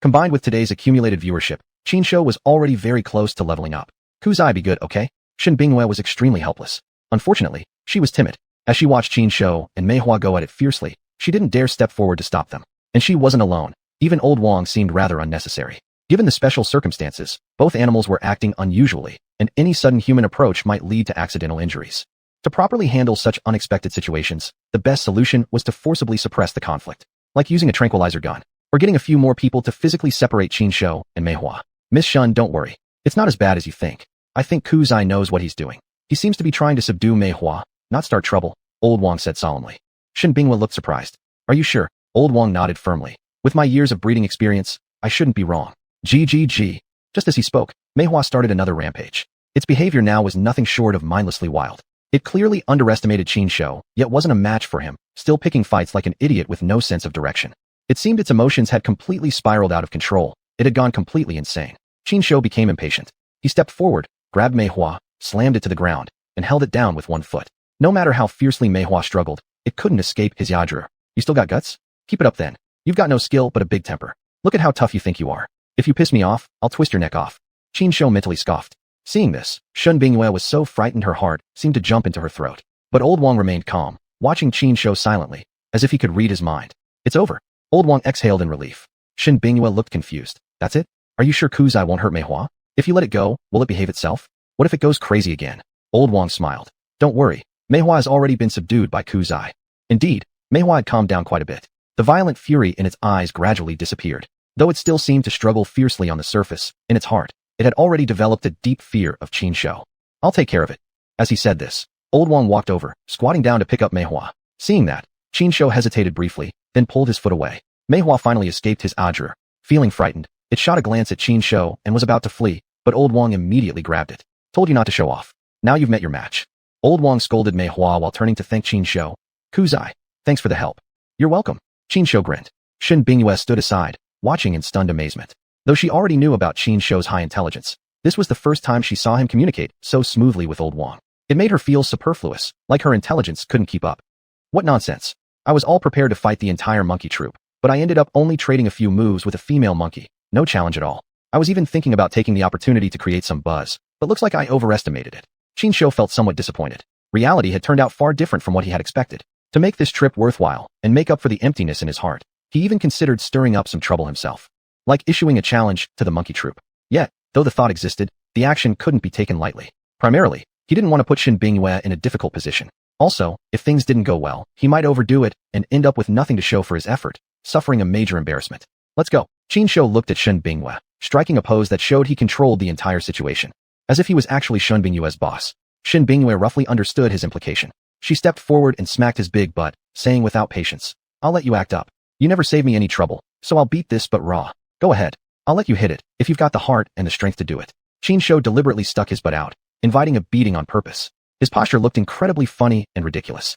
Combined with today's accumulated viewership, Qin was already very close to leveling up. Kuzai be good, okay? Shen Bingyue was extremely helpless. Unfortunately, she was timid. As she watched Qin and Mei Hua go at it fiercely, she didn't dare step forward to stop them. And she wasn't alone. Even Old Wang seemed rather unnecessary. Given the special circumstances, both animals were acting unusually, and any sudden human approach might lead to accidental injuries. To properly handle such unexpected situations, the best solution was to forcibly suppress the conflict, like using a tranquilizer gun, or getting a few more people to physically separate Qin and Mei Hua. Miss Shun, don't worry. It's not as bad as you think. I think Kuzai knows what he's doing. He seems to be trying to subdue Mei Hua, not start trouble, Old Wang said solemnly. Shen Bingyue looked surprised. Are you sure? Old Wang nodded firmly. With my years of breeding experience, I shouldn't be wrong. GGG. Just as he spoke, Mei Hua started another rampage. Its behavior now was nothing short of mindlessly wild. It clearly underestimated Qin, yet wasn't a match for him, still picking fights like an idiot with no sense of direction. It seemed its emotions had completely spiraled out of control. It had gone completely insane. Qin became impatient. He stepped forward, grabbed Mei Hua, slammed it to the ground, and held it down with one foot. No matter how fiercely Mei Hua struggled, it couldn't escape his yadru. You still got guts? Keep it up then. You've got no skill but a big temper. Look at how tough you think you are. If you piss me off, I'll twist your neck off. Qin mentally scoffed. Seeing this, Shen Bingyue was so frightened her heart seemed to jump into her throat. But Old Wang remained calm, watching Qin silently, as if he could read his mind. It's over. Old Wang exhaled in relief. Shen Bingyue looked confused. That's it? Are you sure Kuzai won't hurt Mei Hua? If you let it go, will it behave itself? What if it goes crazy again? Old Wang smiled. Don't worry. Mei Hua has already been subdued by Kuzai. Indeed, Mei Hua had calmed down quite a bit. The violent fury in its eyes gradually disappeared. Though it still seemed to struggle fiercely on the surface, in its heart, it had already developed a deep fear of Qin. I'll take care of it. As he said this, Old Wang walked over, squatting down to pick up Mei Hua. Seeing that, Qin hesitated briefly, then pulled his foot away. Mei Hua finally escaped his adjure. Feeling frightened, it shot a glance at Qin and was about to flee, but Old Wang immediately grabbed it. Told you not to show off. Now you've met your match. Old Wang scolded Mei Hua while turning to thank Qin. Kuzai, thanks for the help. You're welcome. Qin grinned. Shen Bingyue stood aside, watching in stunned amazement. Though she already knew about Qin's high intelligence, this was the first time she saw him communicate so smoothly with Old Wang. It made her feel superfluous, like her intelligence couldn't keep up. What nonsense. I was all prepared to fight the entire monkey troop, but I ended up only trading a few moves with a female monkey. No challenge at all. I was even thinking about taking the opportunity to create some buzz, but looks like I overestimated it. Qin felt somewhat disappointed. Reality had turned out far different from what he had expected. To make this trip worthwhile and make up for the emptiness in his heart, he even considered stirring up some trouble himself, like issuing a challenge to the monkey troop. Yet, though the thought existed, the action couldn't be taken lightly. Primarily, he didn't want to put Shen Bingyue in a difficult position. Also, if things didn't go well, he might overdo it and end up with nothing to show for his effort, suffering a major embarrassment. Let's go. Qin Shou looked at Shen Bingyue, striking a pose that showed he controlled the entire situation, as if he was actually Shen Bingyue's boss. Shen Bingyue roughly understood his implication. She stepped forward and smacked his big butt, saying without patience, "I'll let you act up. You never save me any trouble, so I'll beat this but raw. Go ahead. I'll let you hit it, if you've got the heart and the strength to do it." Qin Shou deliberately stuck his butt out, inviting a beating on purpose. His posture looked incredibly funny and ridiculous.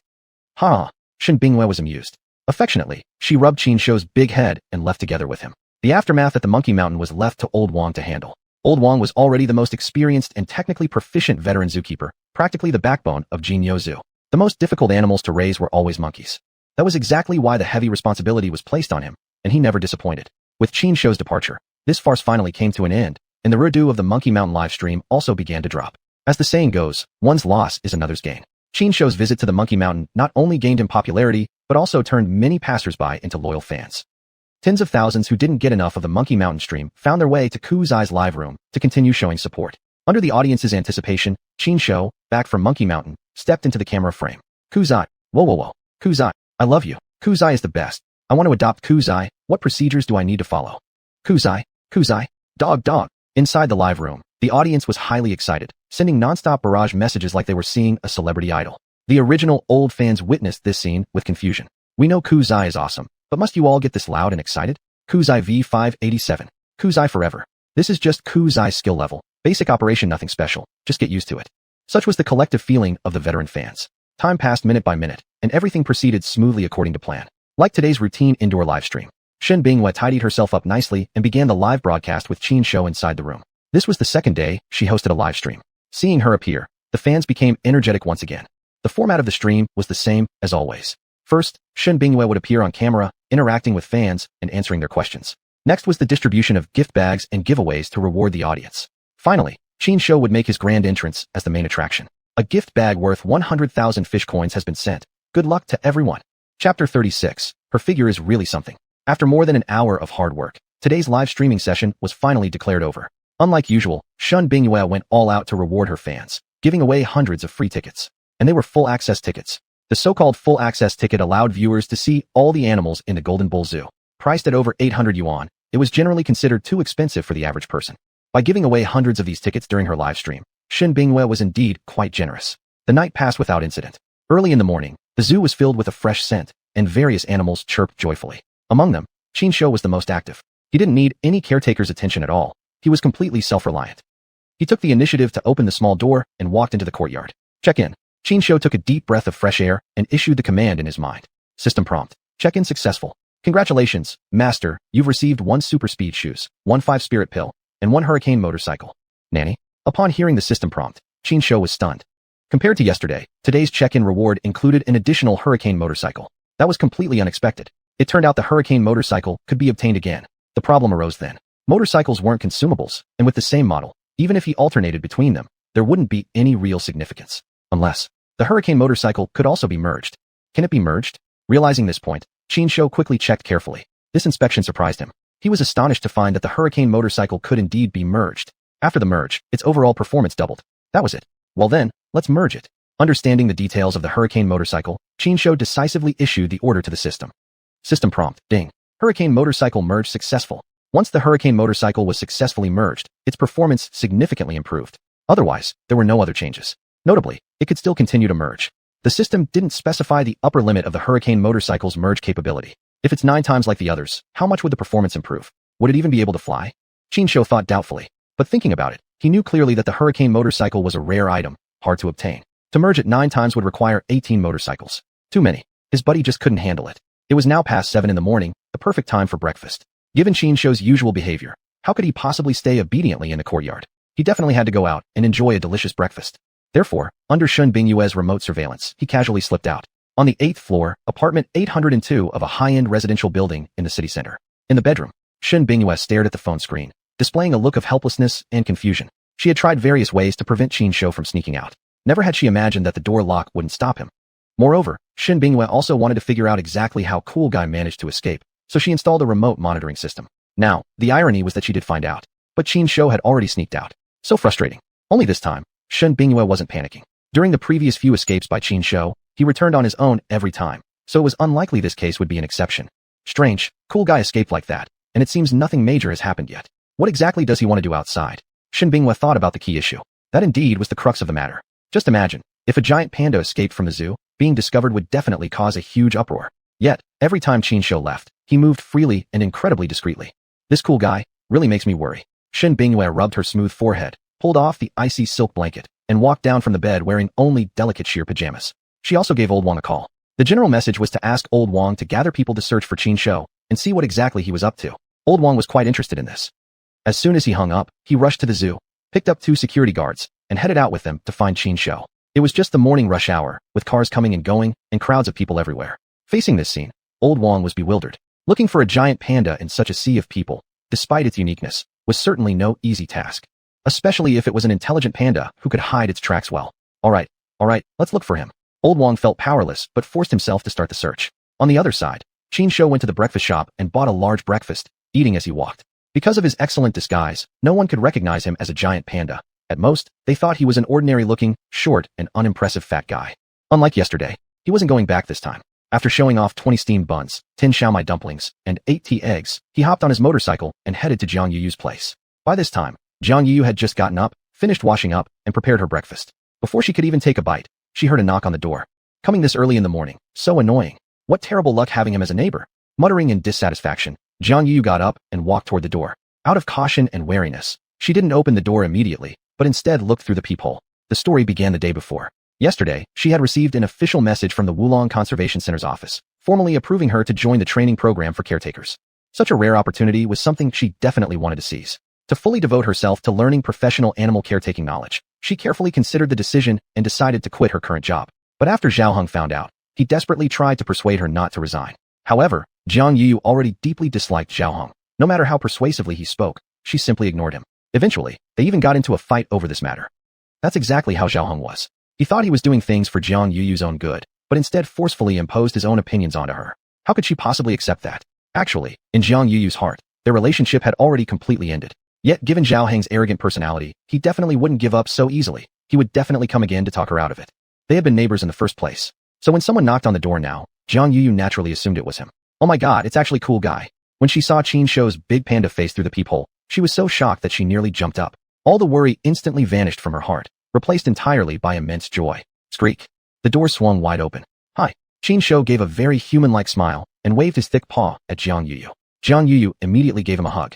Ha! Shen Bingyue was amused. Affectionately, she rubbed Qin Shou's big head and left together with him. The aftermath at the Monkey Mountain was left to Old Wang to handle. Old Wang was already the most experienced and technically proficient veteran zookeeper, practically the backbone of Jinyo Zoo. The most difficult animals to raise were always monkeys. That was exactly why the heavy responsibility was placed on him, and he never disappointed. With Qin Shou's departure, this farce finally came to an end, and the redo of the Monkey Mountain livestream also began to drop. As the saying goes, one's loss is another's gain. Qin Shou's visit to the Monkey Mountain not only gained him popularity, but also turned many passersby into loyal fans. Tens of thousands who didn't get enough of the Monkey Mountain stream found their way to Kuzai's live room to continue showing support. Under the audience's anticipation, Qin Shou, back from Monkey Mountain, stepped into the camera frame. "Kuzai, whoa. Kuzai, I love you. Kuzai is the best. I want to adopt Kuzai. What procedures do I need to follow? Kuzai, dog. Inside the live room, the audience was highly excited, sending non-stop barrage messages like they were seeing a celebrity idol. The original old fans witnessed this scene with confusion. "We know Kuzai is awesome, but must you all get this loud and excited? Kuzai V587. Kuzai forever. This is just Kuzai's skill level. Basic operation, nothing special. Just get used to it." Such was the collective feeling of the veteran fans. Time passed minute by minute, and everything proceeded smoothly according to plan. Like today's routine indoor live stream, Shen Bingyue tidied herself up nicely and began the live broadcast with Qin Shou inside the room. This was the second day she hosted a live stream. Seeing her appear, the fans became energetic once again. The format of the stream was the same as always. First, Shen Bingyue would appear on camera, interacting with fans and answering their questions. Next was the distribution of gift bags and giveaways to reward the audience. Finally, Qin Shou would make his grand entrance as the main attraction. A gift bag worth 100,000 fish coins has been sent. Good luck to everyone. Chapter 36. Her figure is really something. After more than an hour of hard work, today's live streaming session was finally declared over. Unlike usual, Shen Bingyue went all out to reward her fans, giving away hundreds of free tickets. And they were full access tickets. The so-called full access ticket allowed viewers to see all the animals in the Golden Bull Zoo. Priced at over 800 yuan, it was generally considered too expensive for the average person. By giving away hundreds of these tickets during her live stream, Shen Bingyue was indeed quite generous. The night passed without incident. Early in the morning, the zoo was filled with a fresh scent, and various animals chirped joyfully. Among them, Qin Shou was the most active. He didn't need any caretaker's attention at all. He was completely self-reliant. He took the initiative to open the small door and walked into the courtyard. Check-in. Qin Shou took a deep breath of fresh air and issued the command in his mind. System prompt. Check-in successful. Congratulations, Master, you've received 1 super speed shoes, 1 5 spirit pill, and 1 hurricane motorcycle. Nanny? Upon hearing the system prompt, Qin Shou was stunned. Compared to yesterday, today's check-in reward included an additional hurricane motorcycle. That was completely unexpected. It turned out the hurricane motorcycle could be obtained again. The problem arose then. Motorcycles weren't consumables, and with the same model, even if he alternated between them, there wouldn't be any real significance. Unless, the hurricane motorcycle could also be merged. Can it be merged? Realizing this point, Qin Shou quickly checked carefully. This inspection surprised him. He was astonished to find that the hurricane motorcycle could indeed be merged. After the merge, its overall performance doubled. That was it. Well then, let's merge it. Understanding the details of the hurricane motorcycle, Qin Shou decisively issued the order to the system. System prompt, ding. Hurricane motorcycle merged successful. Once the hurricane motorcycle was successfully merged, its performance significantly improved. Otherwise, there were no other changes. Notably, it could still continue to merge. The system didn't specify the upper limit of the hurricane motorcycle's merge capability. If it's 9 times like the others, how much would the performance improve? Would it even be able to fly? Qin Shou thought doubtfully. But thinking about it, he knew clearly that the hurricane motorcycle was a rare item, hard to obtain. To merge it 9 times would require 18 motorcycles. Too many. His buddy just couldn't handle it. It was now past 7 in the morning, the perfect time for breakfast. Given Qin Shou's usual behavior, how could he possibly stay obediently in the courtyard? He definitely had to go out and enjoy a delicious breakfast. Therefore, under Shen Bingyue's remote surveillance, he casually slipped out. On the 8th floor, apartment 802 of a high-end residential building in the city center. In the bedroom, Shen Bingyue stared at the phone screen, displaying a look of helplessness and confusion. She had tried various ways to prevent Qin Shou from sneaking out. Never had she imagined that the door lock wouldn't stop him. Moreover, Shen Bingyue also wanted to figure out exactly how Cool Guy managed to escape, so she installed a remote monitoring system. Now, the irony was that she did find out, but Qin Shou had already sneaked out. So frustrating. Only this time, Shen Bingyue wasn't panicking. During the previous few escapes by Qin Shou, He returned on his own every time, so it was unlikely this case would be an exception. Strange, cool guy escaped like that, and it seems nothing major has happened yet. What exactly does he want to do outside? Shen Binghua thought about the key issue. That indeed was the crux of the matter. Just imagine, if a giant panda escaped from the zoo, being discovered would definitely cause a huge uproar. Yet, every time Qin Shou left, he moved freely and incredibly discreetly. This cool guy really makes me worry. Shen Binghua rubbed her smooth forehead, pulled off the icy silk blanket, and walked down from the bed wearing only delicate sheer pajamas. She also gave Old Wang a call. The general message was to ask Old Wang to gather people to search for Qin Shou and see what exactly he was up to. Old Wang was quite interested in this. As soon as he hung up, he rushed to the zoo, picked up 2 security guards, and headed out with them to find Qin Shou. It was just the morning rush hour, with cars coming and going, and crowds of people everywhere. Facing this scene, Old Wang was bewildered. Looking for a giant panda in such a sea of people, despite its uniqueness, was certainly no easy task. Especially if it was an intelligent panda who could hide its tracks well. Alright, let's look for him. Old Wang felt powerless but forced himself to start the search. On the other side, Qin Shou went to the breakfast shop and bought a large breakfast, eating as he walked. Because of his excellent disguise, no one could recognize him as a giant panda. At most, they thought he was an ordinary-looking, short, and unimpressive fat guy. Unlike yesterday, he wasn't going back this time. After showing off 20 steamed buns, 10 xiaomai dumplings, and 8 tea eggs, he hopped on his motorcycle and headed to Jiang Yuyu's place. By this time, Jiang Yuyu had just gotten up, finished washing up, and prepared her breakfast. Before she could even take a bite, she heard a knock on the door. Coming this early in the morning, so annoying. What terrible luck having him as a neighbor. Muttering in dissatisfaction, Jiang Yuyu got up and walked toward the door. Out of caution and wariness, she didn't open the door immediately, but instead looked through the peephole. The story began the day before. Yesterday, she had received an official message from the Wulong Conservation Center's office, formally approving her to join the training program for caretakers. Such a rare opportunity was something she definitely wanted to seize. To fully devote herself to learning professional animal caretaking knowledge, she carefully considered the decision and decided to quit her current job. But after Zhao Heng found out, he desperately tried to persuade her not to resign. However, Jiang Yuyu already deeply disliked Zhao Heng. No matter how persuasively he spoke, she simply ignored him. Eventually, they even got into a fight over this matter. That's exactly how Zhao Heng was. He thought he was doing things for Jiang Yuyu's own good, but instead forcefully imposed his own opinions onto her. How could she possibly accept that? Actually, in Jiang Yuyu's heart, their relationship had already completely ended. Yet given Zhao Heng's arrogant personality, he definitely wouldn't give up so easily. He would definitely come again to talk her out of it. They had been neighbors in the first place. So when someone knocked on the door now, Jiang Yuyu naturally assumed it was him. Oh my god, it's actually cool guy. When she saw Qin Shou's big panda face through the peephole, she was so shocked that she nearly jumped up. All the worry instantly vanished from her heart, replaced entirely by immense joy. Squeak. The door swung wide open. Hi. Qin Shou gave a very human-like smile and waved his thick paw at Jiang Yuyu. Jiang Yuyu immediately gave him a hug.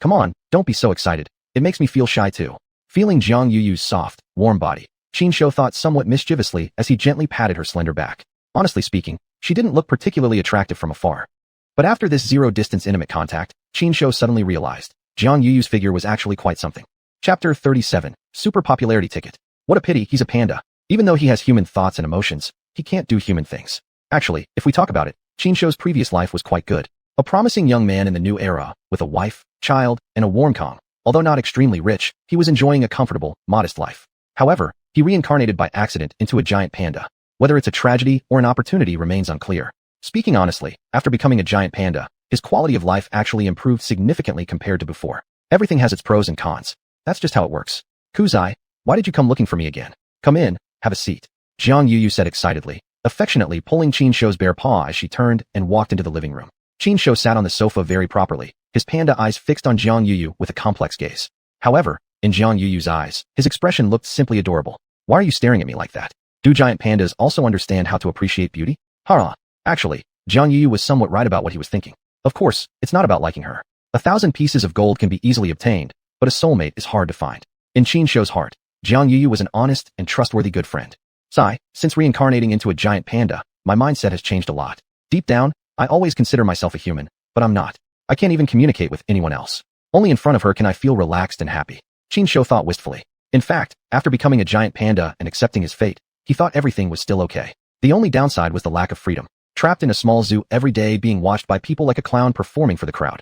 Come on, don't be so excited. It makes me feel shy too. Feeling Jiang Yuyu's soft, warm body, Qin Shou thought somewhat mischievously as he gently patted her slender back. Honestly speaking, she didn't look particularly attractive from afar. But after this zero-distance intimate contact, Qin Shou suddenly realized Jiang Yuyu's figure was actually quite something. Chapter 37, Super Popularity Ticket. What a pity he's a panda. Even though he has human thoughts and emotions, he can't do human things. Actually, if we talk about it, Qin Shou's previous life was quite good. A promising young man in the new era, with a wife, child, and a warm Kong. Although not extremely rich, he was enjoying a comfortable, modest life. However, he reincarnated by accident into a giant panda. Whether it's a tragedy or an opportunity remains unclear. Speaking honestly, after becoming a giant panda, his quality of life actually improved significantly compared to before. Everything has its pros and cons. That's just how it works. Kuzai, why did you come looking for me again? Come in, have a seat. Jiang Yuyu said excitedly, affectionately pulling Qin Shou's bare paw as she turned and walked into the living room. Qin Shou sat on the sofa very properly, his panda eyes fixed on Jiang Yuyu with a complex gaze. However, in Jiang Yuyu's eyes, his expression looked simply adorable. Why are you staring at me like that? Do giant pandas also understand how to appreciate beauty? Hara. Actually, Jiang Yuyu was somewhat right about what he was thinking. Of course, it's not about liking her. 1,000 pieces of gold can be easily obtained, but a soulmate is hard to find. In Qin Shou's heart, Jiang Yuyu was an honest and trustworthy good friend. Since reincarnating into a giant panda, my mindset has changed a lot. Deep down, I always consider myself a human, but I'm not. I can't even communicate with anyone else. Only in front of her can I feel relaxed and happy. Qin Shou thought wistfully. In fact, after becoming a giant panda and accepting his fate, he thought everything was still okay. The only downside was the lack of freedom. Trapped in a small zoo every day being watched by people like a clown performing for the crowd.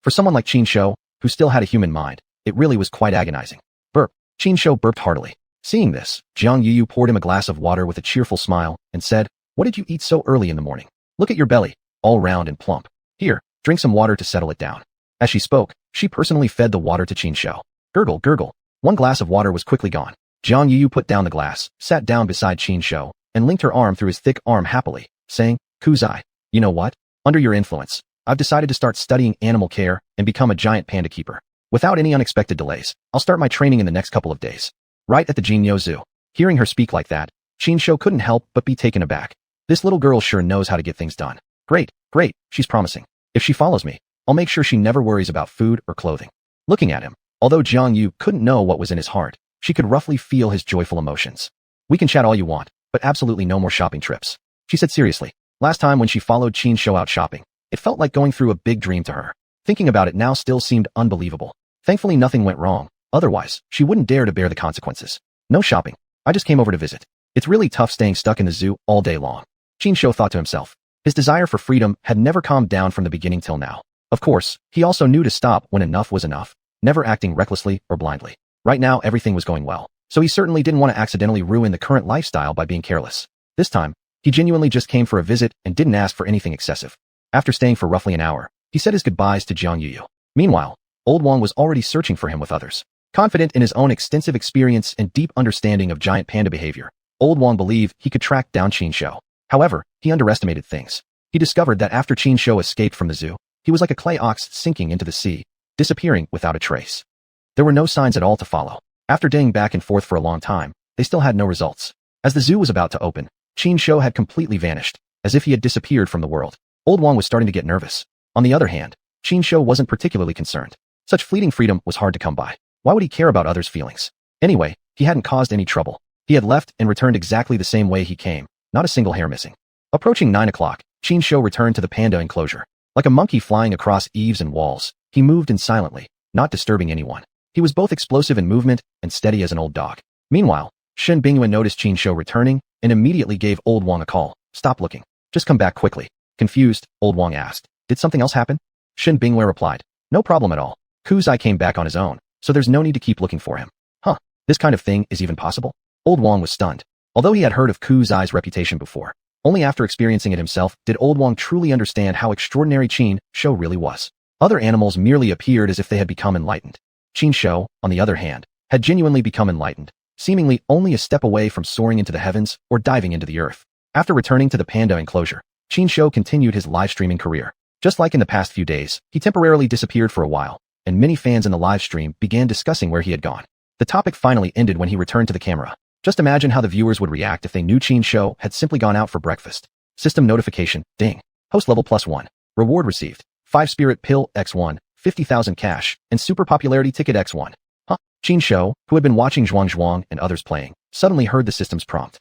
For someone like Qin Shou, who still had a human mind, it really was quite agonizing. Burp. Qin Shou burped heartily. Seeing this, Jiang Yuyu poured him a glass of water with a cheerful smile and said, "What did you eat so early in the morning? Look at your belly, all round and plump. Here, drink some water to settle it down." As she spoke, she personally fed the water to Qin Shou. Gurgle, gurgle. One glass of water was quickly gone. Jiang Yuyu put down the glass, sat down beside Qin Shou, and linked her arm through his thick arm happily, saying, "Kuzai, you know what? Under your influence, I've decided to start studying animal care and become a giant panda keeper. Without any unexpected delays, I'll start my training in the next couple of days." Right at the Jinyo Zoo. Hearing her speak like that, Qinsho couldn't help but be taken aback. This little girl sure knows how to get things done. Great, she's promising. If she follows me, I'll make sure she never worries about food or clothing. Looking at him, although Jiang Yu couldn't know what was in his heart, she could roughly feel his joyful emotions. "We can chat all you want, but absolutely no more shopping trips," she said seriously. Last time when she followed Qinsho out shopping, it felt like going through a big dream to her. Thinking about it now still seemed unbelievable. Thankfully nothing went wrong, otherwise, she wouldn't dare to bear the consequences. "No shopping. I just came over to visit. It's really tough staying stuck in the zoo all day long," Qinsho thought to himself. His desire for freedom had never calmed down from the beginning till now. Of course, he also knew to stop when enough was enough, never acting recklessly or blindly. Right now everything was going well, so he certainly didn't want to accidentally ruin the current lifestyle by being careless. This time, he genuinely just came for a visit and didn't ask for anything excessive. After staying for roughly an hour, he said his goodbyes to Jiang Yu. Meanwhile, Old Wang was already searching for him with others. Confident in his own extensive experience and deep understanding of giant panda behavior, Old Wang believed he could track down Qinsho. However, he underestimated things. He discovered that after Qinsho escaped from the zoo, he was like a clay ox sinking into the sea, disappearing without a trace. There were no signs at all to follow. After dinging back and forth for a long time, they still had no results. As the zoo was about to open, Qinsho had completely vanished, as if he had disappeared from the world. Old Wang was starting to get nervous. On the other hand, Qinsho wasn't particularly concerned. Such fleeting freedom was hard to come by. Why would he care about others' feelings? Anyway, he hadn't caused any trouble. He had left and returned exactly the same way he came, not a single hair missing. Approaching 9 o'clock, Qinsho returned to the panda enclosure. Like a monkey flying across eaves and walls, he moved in silently, not disturbing anyone. He was both explosive in movement and steady as an old dog. Meanwhile, Shen Bingyuan noticed Qinsho returning and immediately gave Old Wang a call. "Stop looking. Just come back quickly." Confused, Old Wang asked, "Did something else happen?" Shen Bingyuan replied, "No problem at all. Kuzai came back on his own, so there's no need to keep looking for him." "Huh, this kind of thing is even possible?" Old Wang was stunned. Although he had heard of Kuzai's reputation before, only after experiencing it himself did Old Wang truly understand how extraordinary Qinsho really was. Other animals merely appeared as if they had become enlightened. Qinsho, on the other hand, had genuinely become enlightened, seemingly only a step away from soaring into the heavens or diving into the earth. After returning to the panda enclosure, Qinsho continued his live streaming career. Just like in the past few days, he temporarily disappeared for a while, and many fans in the live stream began discussing where he had gone. The topic finally ended when he returned to the camera. Just imagine how the viewers would react if they knew Qinsho had simply gone out for breakfast. System notification, ding. Host level +1. Reward received. 5 spirit pill X1, 50,000 cash, and super popularity ticket X1. Huh? Qinsho, who had been watching xuanhuan and others playing, suddenly heard the system's prompt.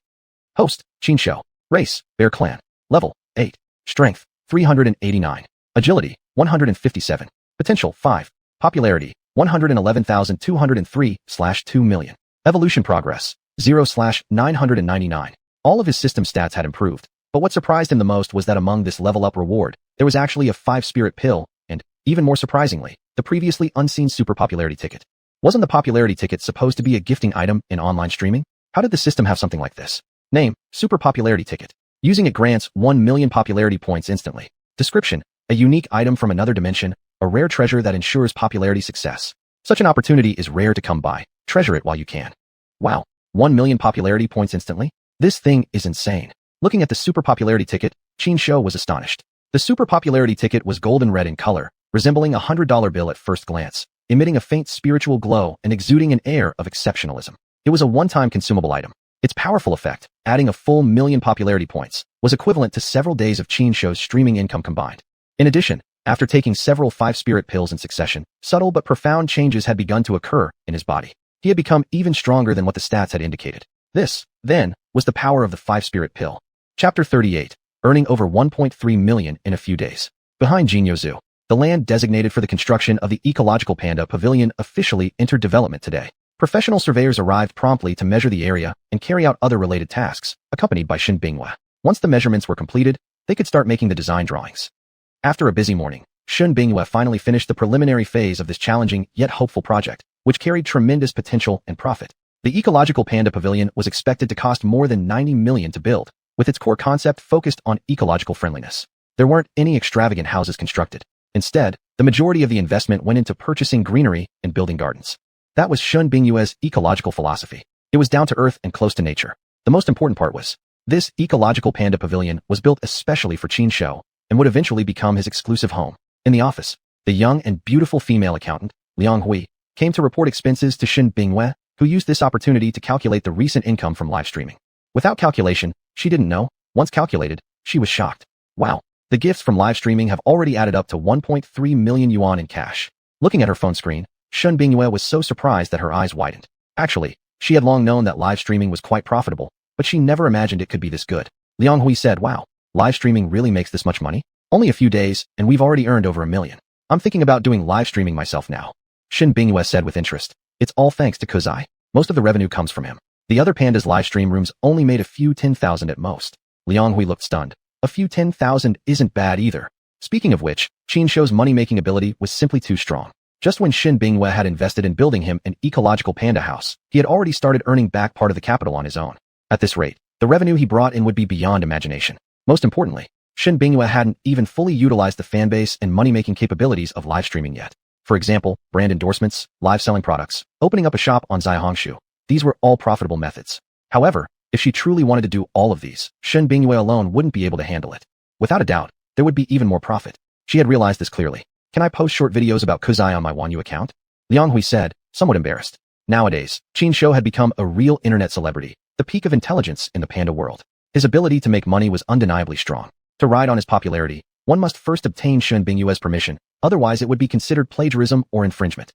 Host, Qinsho. Race, Bear Clan. Level, 8. Strength, 389. Agility, 157. Potential, 5. Popularity, 111,203/2 million. Evolution progress, 0/999. All of his system stats had improved, but what surprised him the most was that among this level up reward, there was actually a 5 spirit pill, and, even more surprisingly, the previously unseen super popularity ticket. Wasn't the popularity ticket supposed to be a gifting item in online streaming? How did the system have something like this? Name, super popularity ticket. Using it grants 1 million popularity points instantly. Description, a unique item from another dimension, a rare treasure that ensures popularity success. Such an opportunity is rare to come by. Treasure it while you can. Wow, 1 million popularity points instantly? This thing is insane. Looking at the super popularity ticket, Qinsho was astonished. The super popularity ticket was golden red in color, resembling a $100 bill at first glance, emitting a faint spiritual glow and exuding an air of exceptionalism. It was a one-time consumable item. Its powerful effect, adding a full 1 million popularity points, was equivalent to several days of Qinsho's streaming income combined. In addition, after taking several 5 spirit pills in succession, subtle but profound changes had begun to occur in his body. He had become even stronger than what the stats had indicated. This, then, was the power of the 5 spirit pill. Chapter 38. Earning over 1.3 million in a few days. Behind Jinyo Zoo, the land designated for the construction of the ecological panda pavilion officially entered development today. Professional surveyors arrived promptly to measure the area and carry out other related tasks, accompanied by Shen Bingyuan. Once the measurements were completed, they could start making the design drawings. After a busy morning, Shen Bingyuan finally finished the preliminary phase of this challenging yet hopeful project, which carried tremendous potential and profit. The ecological panda pavilion was expected to cost more than 90 million to build, with its core concept focused on ecological friendliness. There weren't any extravagant houses constructed. Instead, the majority of the investment went into purchasing greenery and building gardens. That was Shen Bingyuan's ecological philosophy. It was down to earth and close to nature. The most important part was, This ecological panda pavilion was built especially for Qin Shou and would eventually become his exclusive home. In the office, the young and beautiful female accountant, Liang Hui, came to report expenses to Shen Bingyue, who used this opportunity to calculate the recent income from live streaming. Without calculation, she didn't know. Once calculated, she was shocked. Wow, the gifts from live streaming have already added up to 1.3 million yuan in cash. Looking at her phone screen, Shen Bingyue was so surprised that her eyes widened. Actually, she had long known that live streaming was quite profitable, but she never imagined it could be this good. Liang Hui said, "Wow, live streaming really makes this much money? Only a few days, and we've already earned over 1 million. I'm thinking about doing live streaming myself now." Shen Bingyue said with interest. "It's all thanks to Kuzai. Most of the revenue comes from him. The other pandas' live stream rooms only made a few 10,000 at most." Liang Hui looked stunned. A few 10,000 isn't bad either. Speaking of which, Qin Shou's money-making ability was simply too strong. Just when Shen Bingyue had invested in building him an ecological panda house, he had already started earning back part of the capital on his own. At this rate, the revenue he brought in would be beyond imagination. Most importantly, Shen Bingyue hadn't even fully utilized the fanbase and money-making capabilities of live streaming yet. For example, brand endorsements, live selling products, opening up a shop on xuanhuan. These were all profitable methods. However, if she truly wanted to do all of these, Shen Bingyue alone wouldn't be able to handle it. Without a doubt, there would be even more profit. She had realized this clearly. "Can I post short videos about Kuzai on my Wanyu account?" Liang Hui said, somewhat embarrassed. Nowadays, Qin Shou had become a real internet celebrity, the peak of intelligence in the panda world. His ability to make money was undeniably strong. To ride on his popularity, one must first obtain Shen Bingyue's permission, otherwise it would be considered plagiarism or infringement.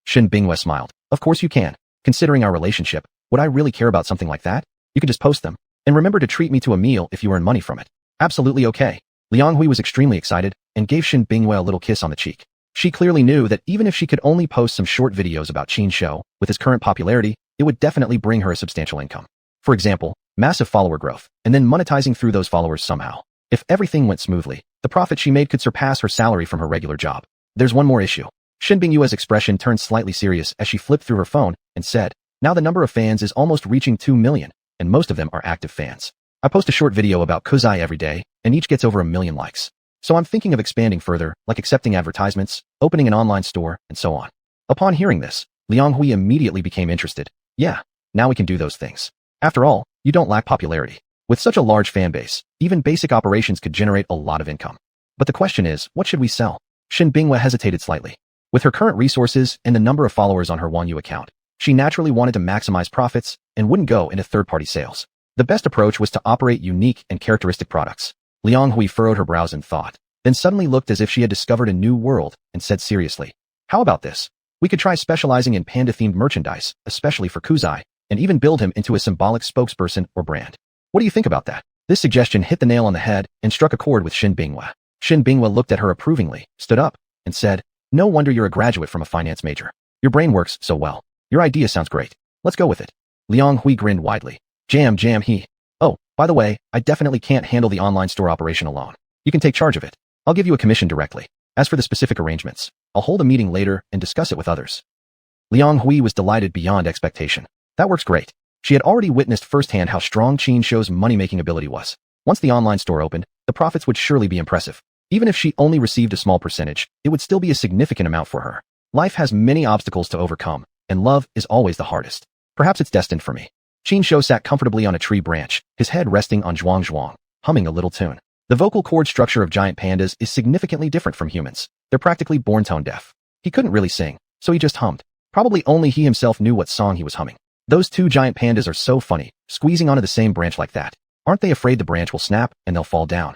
Shen Bingyue smiled. "Of course you can. Considering our relationship, would I really care about something like that? You could just post them. And remember to treat me to a meal if you earn money from it." "Absolutely okay." Liang Hui was extremely excited and gave Shen Bingyue a little kiss on the cheek. She clearly knew that even if she could only post some short videos about Qin Shou, with his current popularity, it would definitely bring her a substantial income. For example, massive follower growth, and then monetizing through those followers somehow. If everything went smoothly, the profit she made could surpass her salary from her regular job. There's one more issue. Shen Bingyue's expression turned slightly serious as she flipped through her phone and said, "Now the number of fans is almost reaching 2 million, and most of them are active fans. I post a short video about Kuzai every day, and each gets over 1 million likes. So I'm thinking of expanding further, like accepting advertisements, opening an online store, and so on." Upon hearing this, Liang Hui immediately became interested. "Yeah, now we can do those things. After all, you don't lack popularity. With such a large fan base, even basic operations could generate a lot of income. But the question is, what should we sell?" Shen Bingyue hesitated slightly. With her current resources and the number of followers on her Wanyu account, she naturally wanted to maximize profits and wouldn't go into third-party sales. The best approach was to operate unique and characteristic products. Liang Hui furrowed her brows in thought, then suddenly looked as if she had discovered a new world and said seriously, "How about this? We could try specializing in panda-themed merchandise, especially for Kuzai, and even build him into a symbolic spokesperson or brand. What do you think about that?" This suggestion hit the nail on the head and struck a chord with Shen Bingyue. Shen Bingyue looked at her approvingly, stood up, and said, "No wonder you're a graduate from a finance major. Your brain works so well. Your idea sounds great. Let's go with it." Liang Hui grinned widely. Jam he. "Oh, by the way, I definitely can't handle the online store operation alone. You can take charge of it. I'll give you a commission directly. As for the specific arrangements, I'll hold a meeting later and discuss it with others." Liang Hui was delighted beyond expectation. That works great. She had already witnessed firsthand how strong Qin Shou's money-making ability was. Once the online store opened, the profits would surely be impressive. Even if she only received a small percentage, it would still be a significant amount for her. Life has many obstacles to overcome, and love is always the hardest. Perhaps it's destined for me. Qin Shou sat comfortably on a tree branch, his head resting on xuanhuan, humming a little tune. The vocal cord structure of giant pandas is significantly different from humans. They're practically born tone deaf. He couldn't really sing, so he just hummed. Probably only he himself knew what song he was humming. Those two giant pandas are so funny, squeezing onto the same branch like that. Aren't they afraid the branch will snap and they'll fall down?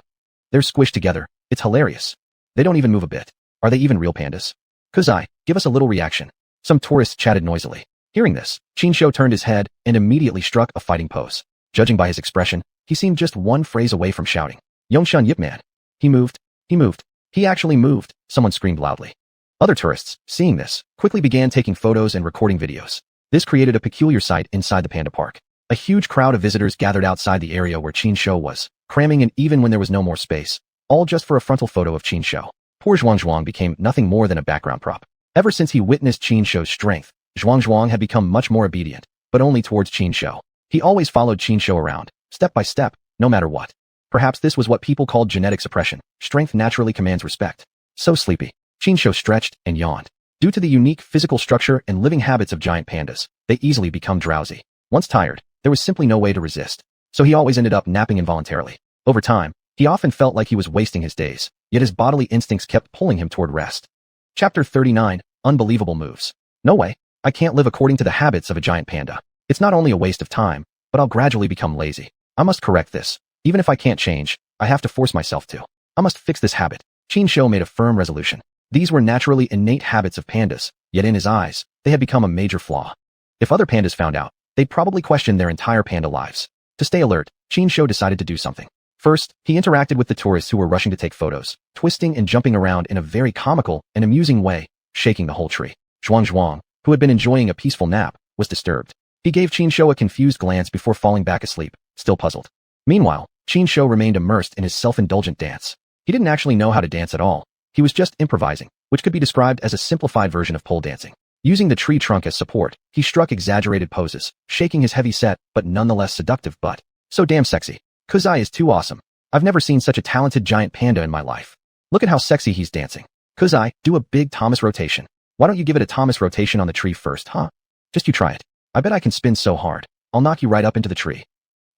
They're squished together. It's hilarious. They don't even move a bit. Are they even real pandas? Kuzai, give us a little reaction. Some tourists chatted noisily. Hearing this, Qin Shou turned his head and immediately struck a fighting pose. Judging by his expression, he seemed just one phrase away from shouting, "Yongshan Yip Man." He moved. He moved. He actually moved, someone screamed loudly. Other tourists, seeing this, quickly began taking photos and recording videos. This created a peculiar sight inside the panda park. A huge crowd of visitors gathered outside the area where Qin Shou was, cramming in even when there was no more space, all just for a frontal photo of Qin Shou. Poor xuanhuan became nothing more than a background prop. Ever since he witnessed Qin Shou's strength, xuanhuan had become much more obedient, but only towards Qin Shou. He always followed Qin Shou around, step by step, no matter what. Perhaps this was what people called genetic suppression. Strength naturally commands respect. So sleepy. Qin Shou stretched and yawned. Due to the unique physical structure and living habits of giant pandas, they easily become drowsy. Once tired, there was simply no way to resist. so he always ended up napping involuntarily. Over time, he often felt like he was wasting his days, yet his bodily instincts kept pulling him toward rest. Chapter 39, Unbelievable Moves. No way, I can't live according to the habits of a giant panda. It's not only a waste of time, but I'll gradually become lazy. I must correct this. Even if I can't change, I have to force myself to. I must fix this habit. Qin Shou made a firm resolution. These were naturally innate habits of pandas, yet in his eyes, they had become a major flaw. If other pandas found out, they'd probably question their entire panda lives. To stay alert, Qin Shou decided to do something. First, he interacted with the tourists who were rushing to take photos, twisting and jumping around in a very comical and amusing way, shaking the whole tree. Xuanhuan, who had been enjoying a peaceful nap, was disturbed. He gave Qin Shou a confused glance before falling back asleep, still puzzled. Meanwhile, Qin Shou remained immersed in his self-indulgent dance. He didn't actually know how to dance at all. He was just improvising, which could be described as a simplified version of pole dancing. Using the tree trunk as support, he struck exaggerated poses, shaking his heavy set but nonetheless seductive butt. So damn sexy. Kuzai is too awesome. I've never seen such a talented giant panda in my life. Look at how sexy he's dancing. Kuzai, do a big Thomas rotation. Why don't you give it a Thomas rotation on the tree first, huh? Just you try it. I bet I can spin so hard. I'll knock you right up into the tree.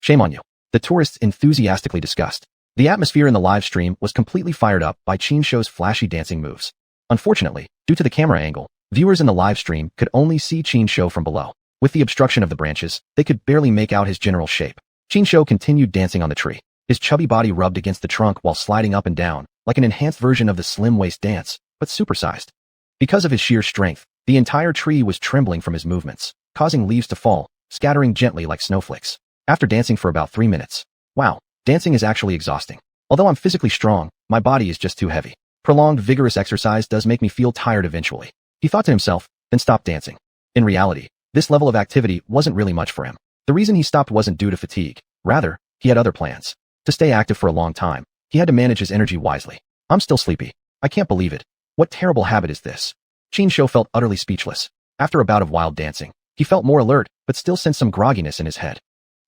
Shame on you. The tourists enthusiastically discussed. The atmosphere in the live stream was completely fired up by Qin Shou's flashy dancing moves. Unfortunately, due to the camera angle, viewers in the live stream could only see Qin Shou from below. With the obstruction of the branches, they could barely make out his general shape. Qin Shou continued dancing on the tree. His chubby body rubbed against the trunk while sliding up and down, like an enhanced version of the slim waist dance, but supersized. Because of his sheer strength, the entire tree was trembling from his movements, causing leaves to fall, scattering gently like snowflakes. After dancing for about 3 minutes. Wow, dancing is actually exhausting. Although I'm physically strong, my body is just too heavy. Prolonged vigorous exercise does make me feel tired eventually. He thought to himself, then stopped dancing. In reality, this level of activity wasn't really much for him. The reason he stopped wasn't due to fatigue. Rather, he had other plans. To stay active for a long time, he had to manage his energy wisely. I'm still sleepy. I can't believe it. What terrible habit is this? Qin Shou felt utterly speechless. After a bout of wild dancing, he felt more alert, but still sensed some grogginess in his head.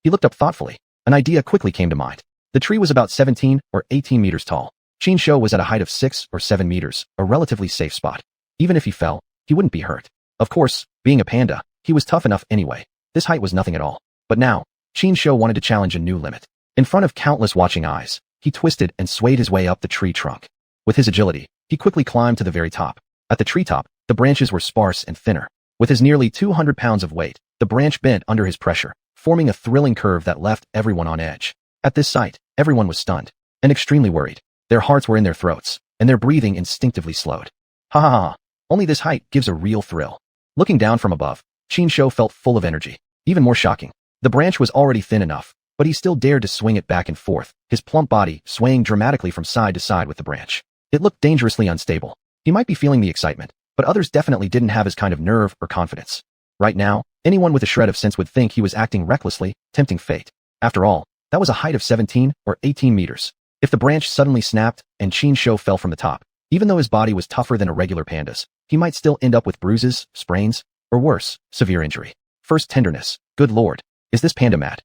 He looked up thoughtfully. An idea quickly came to mind. The tree was about 17 or 18 meters tall. Qin Shou was at a height of 6 or 7 meters, a relatively safe spot. Even if he fell, he wouldn't be hurt. Of course, being a panda, he was tough enough anyway. This height was nothing at all. But now, Qin Shou wanted to challenge a new limit. In front of countless watching eyes, he twisted and swayed his way up the tree trunk. With his agility, he quickly climbed to the very top. At the treetop, the branches were sparse and thinner. With his nearly 200 pounds of weight, the branch bent under his pressure, forming a thrilling curve that left everyone on edge. At this sight, everyone was stunned and extremely worried. Their hearts were in their throats, and their breathing instinctively slowed. Ha ha ha! Only this height gives a real thrill. Looking down from above, Qin Shou felt full of energy. Even more shocking, the branch was already thin enough, but he still dared to swing it back and forth, his plump body swaying dramatically from side to side with the branch. It looked dangerously unstable. He might be feeling the excitement, but others definitely didn't have his kind of nerve or confidence. Right now, anyone with a shred of sense would think he was acting recklessly, tempting fate. After all, that was a height of 17 or 18 meters. If the branch suddenly snapped and Qin Shou fell from the top, even though his body was tougher than a regular panda's, he might still end up with bruises, sprains, or worse, severe injury. First tenderness. Good lord. Is this panda mad?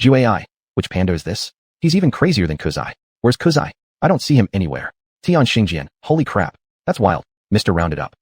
Xuanhuan. Which panda is this? He's even crazier than Kuzai. Where's Kuzai? I don't see him anywhere. Tian Xingjian. Holy crap. That's wild. Mr. Rounded Up.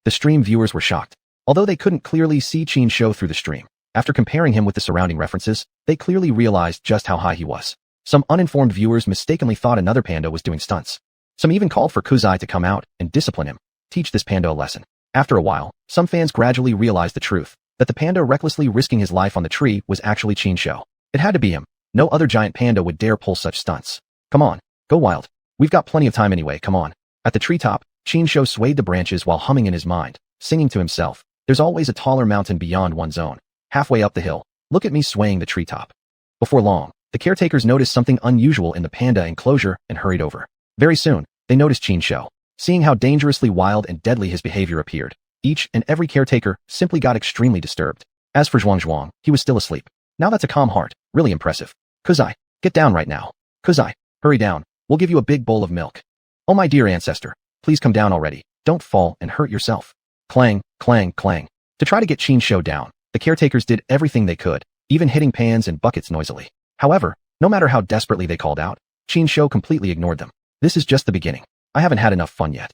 The stream viewers were shocked. Although they couldn't clearly see Qin Shou through the stream, after comparing him with the surrounding references, they clearly realized just how high he was. Some uninformed viewers mistakenly thought another panda was doing stunts. Some even called for Kuzai to come out and discipline him, teach this panda a lesson. After a while, some fans gradually realized the truth, that the panda recklessly risking his life on the tree was actually Qin Shou. It had to be him. No other giant panda would dare pull such stunts. Come on, go wild. We've got plenty of time anyway, come on. At the treetop, Qin Shou swayed the branches while humming in his mind, singing to himself, there's always a taller mountain beyond one's own. Halfway up the hill, look at me swaying the treetop. Before long, the caretakers noticed something unusual in the panda enclosure and hurried over. Very soon, they noticed Qin Shou. Seeing how dangerously wild and deadly his behavior appeared, each and every caretaker simply got extremely disturbed. As for xuanhuan, he was still asleep. Now that's a calm heart, really impressive. Kuzai, get down right now. Kuzai, hurry down, we'll give you a big bowl of milk. Oh my dear ancestor, please come down already, don't fall and hurt yourself. Clang, clang, clang. To try to get Qin Shou down, the caretakers did everything they could, even hitting pans and buckets noisily. However, no matter how desperately they called out, Qin Shou completely ignored them. This is just the beginning. I haven't had enough fun yet.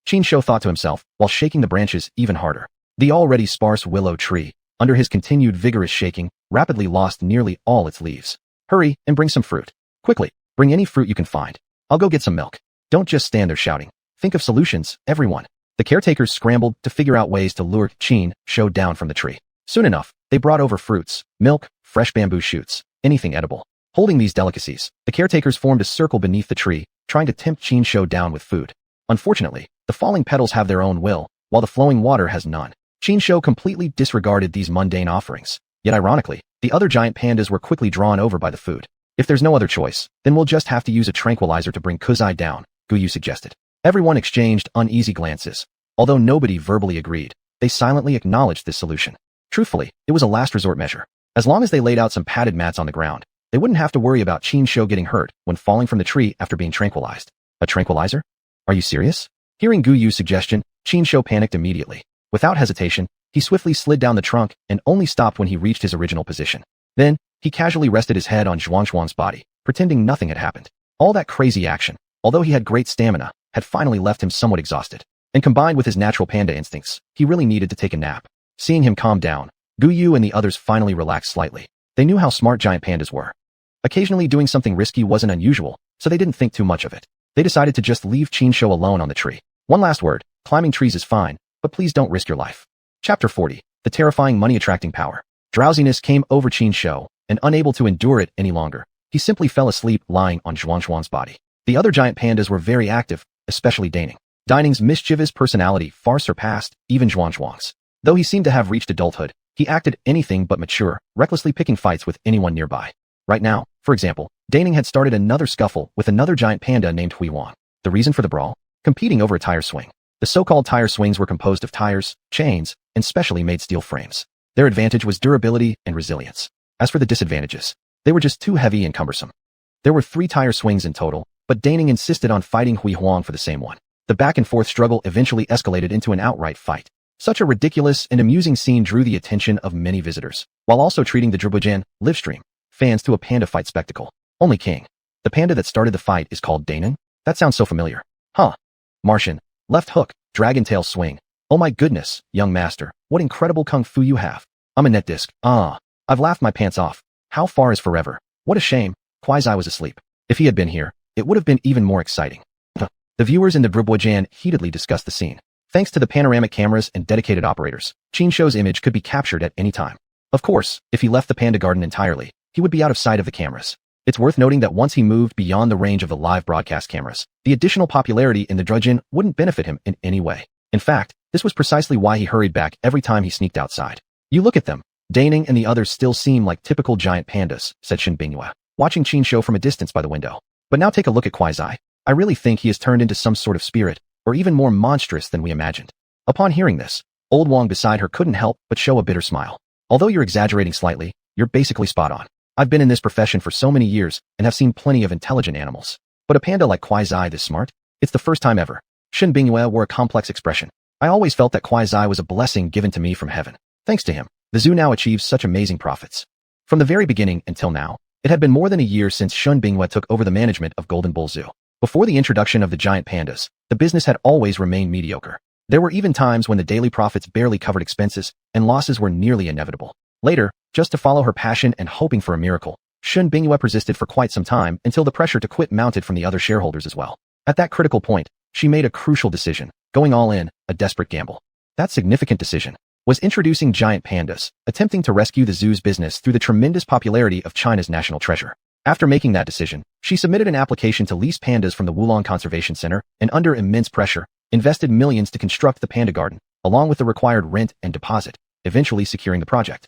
Qin Shou thought to himself while shaking the branches even harder. The already sparse willow tree, under his continued vigorous shaking, rapidly lost nearly all its leaves. Hurry and bring some fruit. Quickly, bring any fruit you can find. I'll go get some milk. Don't just stand there shouting. Think of solutions, everyone. The caretakers scrambled to figure out ways to lure Qin Shou down from the tree. Soon enough, they brought over fruits, milk, fresh bamboo shoots, anything edible. Holding these delicacies, the caretakers formed a circle beneath the tree, trying to tempt Qin Shou down with food. Unfortunately, the falling petals have their own will, while the flowing water has none. Qin Shou completely disregarded these mundane offerings. Yet ironically, the other giant pandas were quickly drawn over by the food. If there's no other choice, then we'll just have to use a tranquilizer to bring Kuzai down, Guyu suggested. Everyone exchanged uneasy glances. Although nobody verbally agreed, they silently acknowledged this solution. Truthfully, it was a last resort measure. As long as they laid out some padded mats on the ground, they wouldn't have to worry about Qin Shou getting hurt when falling from the tree after being tranquilized. A tranquilizer? Are you serious? Hearing Guyu's suggestion, Qin Shou panicked immediately. Without hesitation, he swiftly slid down the trunk and only stopped when he reached his original position. Then, he casually rested his head on xuanhuan's body, pretending nothing had happened. All that crazy action, although he had great stamina, had finally left him somewhat exhausted. And combined with his natural panda instincts, he really needed to take a nap. Seeing him calm down, Guyu and the others finally relaxed slightly. They knew how smart giant pandas were. Occasionally doing something risky wasn't unusual, so they didn't think too much of it. They decided to just leave Qin Shou alone on the tree. One last word, climbing trees is fine, but please don't risk your life. Chapter 40, the terrifying money-attracting power. Drowsiness came over Qin Shou, and unable to endure it any longer, he simply fell asleep lying on xuanhuan's body. The other giant pandas were very active, especially Daning. Dining's mischievous personality far surpassed even xuanhuan's. Though he seemed to have reached adulthood, he acted anything but mature, recklessly picking fights with anyone nearby. Right now, for example, Daning had started another scuffle with another giant panda named Xuanhuan. The reason for the brawl? Competing over a tire swing. The so-called tire swings were composed of tires, chains, and specially made steel frames. Their advantage was durability and resilience. As for the disadvantages, they were just too heavy and cumbersome. There were 3 tire swings in total, but Daning insisted on fighting Xuanhuan for the same one. The back-and-forth struggle eventually escalated into an outright fight. Such a ridiculous and amusing scene drew the attention of many visitors, while also treating the Reborn livestream fans to a panda fight spectacle. Only King. The panda that started the fight is called Daning? That sounds so familiar. Huh. Martian. Left hook, dragon tail swing. Oh my goodness, young master, what incredible kung fu you have. I'm a net disc. I've laughed my pants off. How far is forever? What a shame. Quasi was asleep. If he had been here, it would have been even more exciting. The viewers in the Reborn heatedly discussed the scene. Thanks to the panoramic cameras and dedicated operators, Qin Shou's image could be captured at any time. Of course, if he left the panda garden entirely, he would be out of sight of the cameras. It's worth noting that once he moved beyond the range of the live broadcast cameras, the additional popularity in the Drujin wouldn't benefit him in any way. In fact, this was precisely why he hurried back every time he sneaked outside. You look at them. Daning and the others still seem like typical giant pandas, said Shen Bingyue, watching Qin Shou from a distance by the window. But now take a look at Quasi. I really think he has turned into some sort of spirit, or even more monstrous than we imagined. Upon hearing this, old Wang beside her couldn't help but show a bitter smile. Although you're exaggerating slightly, you're basically spot on. I've been in this profession for so many years and have seen plenty of intelligent animals. But a panda like Quasi this smart? It's the first time ever. Shen Bingyue wore a complex expression. I always felt that Quasi was a blessing given to me from heaven. Thanks to him, the zoo now achieves such amazing profits. From the very beginning until now, it had been more than a year since Shen Bingyue took over the management of Golden Bull Zoo. Before the introduction of the giant pandas, the business had always remained mediocre. There were even times when the daily profits barely covered expenses, and losses were nearly inevitable. Later, just to follow her passion and hoping for a miracle, Shen Bingyue persisted for quite some time until the pressure to quit mounted from the other shareholders as well. At that critical point, she made a crucial decision, going all in, a desperate gamble. That significant decision was introducing giant pandas, attempting to rescue the zoo's business through the tremendous popularity of China's national treasure. After making that decision, she submitted an application to lease pandas from the Wulong Conservation Center and under immense pressure, invested millions to construct the panda garden, along with the required rent and deposit, eventually securing the project.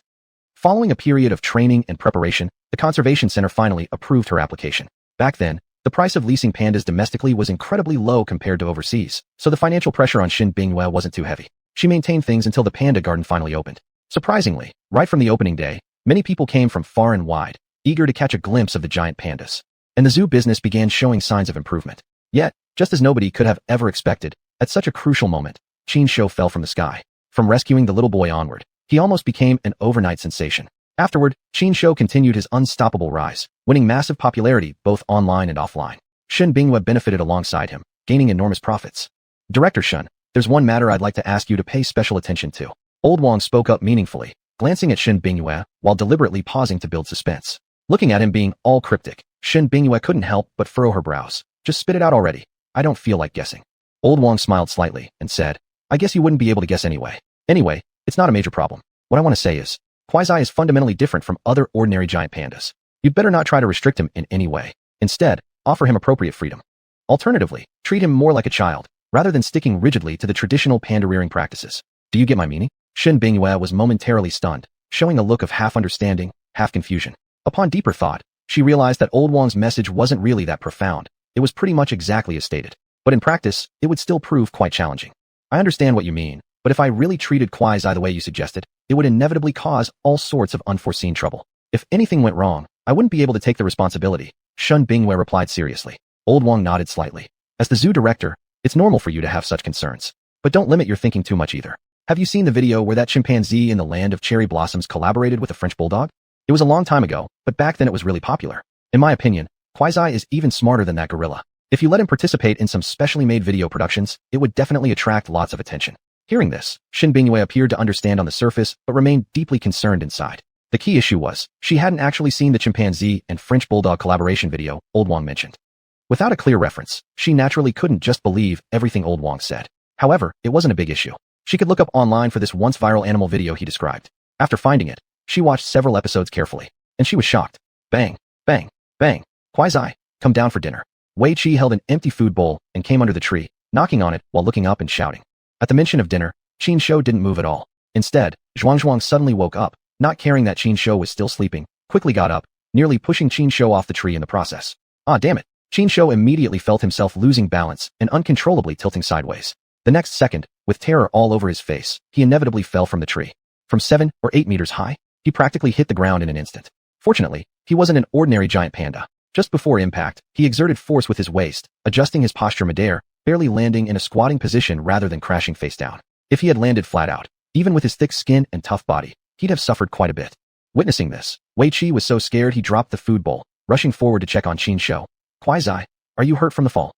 Following a period of training and preparation, the Conservation Center finally approved her application. Back then, the price of leasing pandas domestically was incredibly low compared to overseas, so the financial pressure on Shen Bingyue wasn't too heavy. She maintained things until the panda garden finally opened. Surprisingly, right from the opening day, many people came from far and wide, eager to catch a glimpse of the giant pandas. And the zoo business began showing signs of improvement. Yet, just as nobody could have ever expected, at such a crucial moment, Qin Shou fell from the sky. From rescuing the little boy onward, he almost became an overnight sensation. Afterward, Qin Shou continued his unstoppable rise, winning massive popularity both online and offline. Shen Bingyue benefited alongside him, gaining enormous profits. Director Shen, there's one matter I'd like to ask you to pay special attention to. Old Wang spoke up meaningfully, glancing at Shen Bingyue while deliberately pausing to build suspense. Looking at him being all cryptic, Shen Bingyue couldn't help but furrow her brows. Just spit it out already. I don't feel like guessing. Old Wang smiled slightly and said, I guess you wouldn't be able to guess anyway. Anyway, it's not a major problem. What I want to say is, Quasi is fundamentally different from other ordinary giant pandas. You'd better not try to restrict him in any way. Instead, offer him appropriate freedom. Alternatively, treat him more like a child, rather than sticking rigidly to the traditional panda rearing practices. Do you get my meaning? Shen Bingyue was momentarily stunned, showing a look of half understanding, half confusion. Upon deeper thought, she realized that Old Wang's message wasn't really that profound. It was pretty much exactly as stated. But in practice, it would still prove quite challenging. I understand what you mean, but if I really treated Quasi the way you suggested, it would inevitably cause all sorts of unforeseen trouble. If anything went wrong, I wouldn't be able to take the responsibility, Shen Bingyue replied seriously. Old Wang nodded slightly. As the zoo director, it's normal for you to have such concerns. But don't limit your thinking too much either. Have you seen the video where that chimpanzee in the land of cherry blossoms collaborated with a French bulldog? It was a long time ago, but back then it was really popular. In my opinion, Quasi is even smarter than that gorilla. If you let him participate in some specially made video productions, it would definitely attract lots of attention. Hearing this, Shen Bingyue appeared to understand on the surface, but remained deeply concerned inside. The key issue was, she hadn't actually seen the chimpanzee and French bulldog collaboration video Old Wang mentioned. Without a clear reference, she naturally couldn't just believe everything Old Wang said. However, it wasn't a big issue. She could look up online for this once viral animal video he described. After finding it, she watched several episodes carefully, and she was shocked. Bang, bang, bang. Quasi, come down for dinner. Wei Qi held an empty food bowl and came under the tree, knocking on it while looking up and shouting. At the mention of dinner, Qin Shou didn't move at all. Instead, xuanhuan suddenly woke up, not caring that Qin Shou was still sleeping, quickly got up, nearly pushing Qin Shou off the tree in the process. Ah, damn it. Qin Shou immediately felt himself losing balance and uncontrollably tilting sideways. The next second, with terror all over his face, he inevitably fell from the tree. From 7 or 8 meters high, he practically hit the ground in an instant. Fortunately, he wasn't an ordinary giant panda. Just before impact, he exerted force with his waist, adjusting his posture midair, barely landing in a squatting position rather than crashing face down. If he had landed flat out, even with his thick skin and tough body, he'd have suffered quite a bit. Witnessing this, Wei Qi was so scared he dropped the food bowl, rushing forward to check on Qin Shou. Quasi, are you hurt from the fall?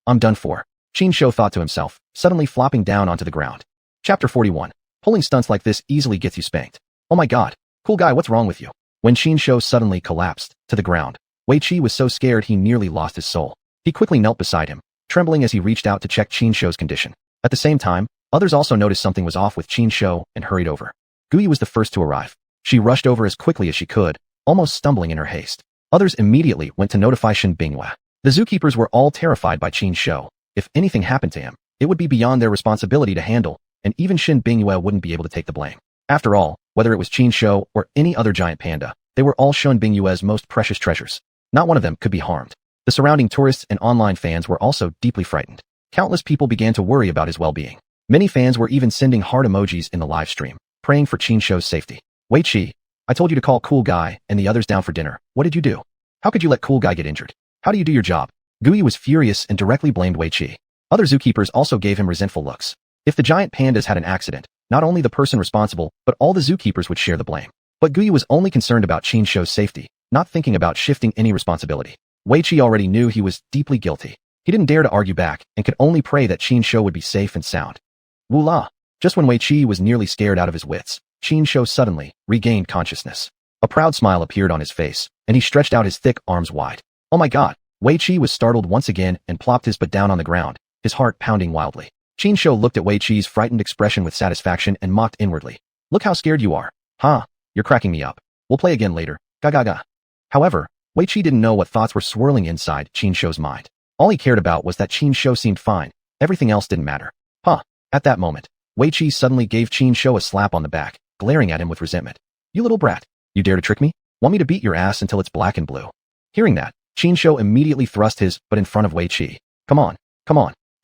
I'm done for. Qin Shou thought to himself, suddenly flopping down onto the ground. Chapter 41. Pulling stunts like this easily gets you spanked. Oh my god. Cool guy, what's wrong with you? When Qin Shou suddenly collapsed to the ground, Wei Qi was so scared he nearly lost his soul. He quickly knelt beside him, trembling as he reached out to check Qin Shou's condition. At the same time, others also noticed something was off with Qin Shou and hurried over. Guyi was the first to arrive. She rushed over as quickly as she could, almost stumbling in her haste. Others immediately went to notify Shen Bingyue. The zookeepers were all terrified by Qin Shou. If anything happened to him, it would be beyond their responsibility to handle, and even Shen Bingyue wouldn't be able to take the blame. After all, whether it was Qin Shou or any other giant panda, they were all Shen Bingyue's most precious treasures. Not one of them could be harmed. The surrounding tourists and online fans were also deeply frightened. Countless people began to worry about his well-being. Many fans were even sending heart emojis in the live stream, praying for Qin Shou's safety. Wei Qi, I told you to call Cool Guy and the others down for dinner. What did you do? How could you let Cool Guy get injured? How do you do your job? Guyi was furious and directly blamed Wei Qi. Other zookeepers also gave him resentful looks. If the giant pandas had an accident, not only the person responsible, but all the zookeepers would share the blame. But Guyi was only concerned about Qin Shou's safety, not thinking about shifting any responsibility. Wei Qi already knew he was deeply guilty. He didn't dare to argue back and could only pray that Qin Shou would be safe and sound. Voila! Just when Wei Qi was nearly scared out of his wits, Qin Shou suddenly regained consciousness. A proud smile appeared on his face, and he stretched out his thick arms wide. Oh my god! Wei Qi was startled once again and plopped his butt down on the ground, his heart pounding wildly. Qin Shou looked at Wei Qi's frightened expression with satisfaction and mocked inwardly. Look how scared you are. Huh? You're cracking me up. We'll play again later. Ga ga ga. However, Wei Qi didn't know what thoughts were swirling inside Qin Shou's mind. All he cared about was that Qin Shou seemed fine. Everything else didn't matter. Huh? At that moment, Wei Qi suddenly gave Qin Shou a slap on the back, glaring at him with resentment. You little brat. You dare to trick me? Want me to beat your ass until it's black and blue? Hearing that, Qin Shou immediately thrust his butt in front of Wei Qi. Come on.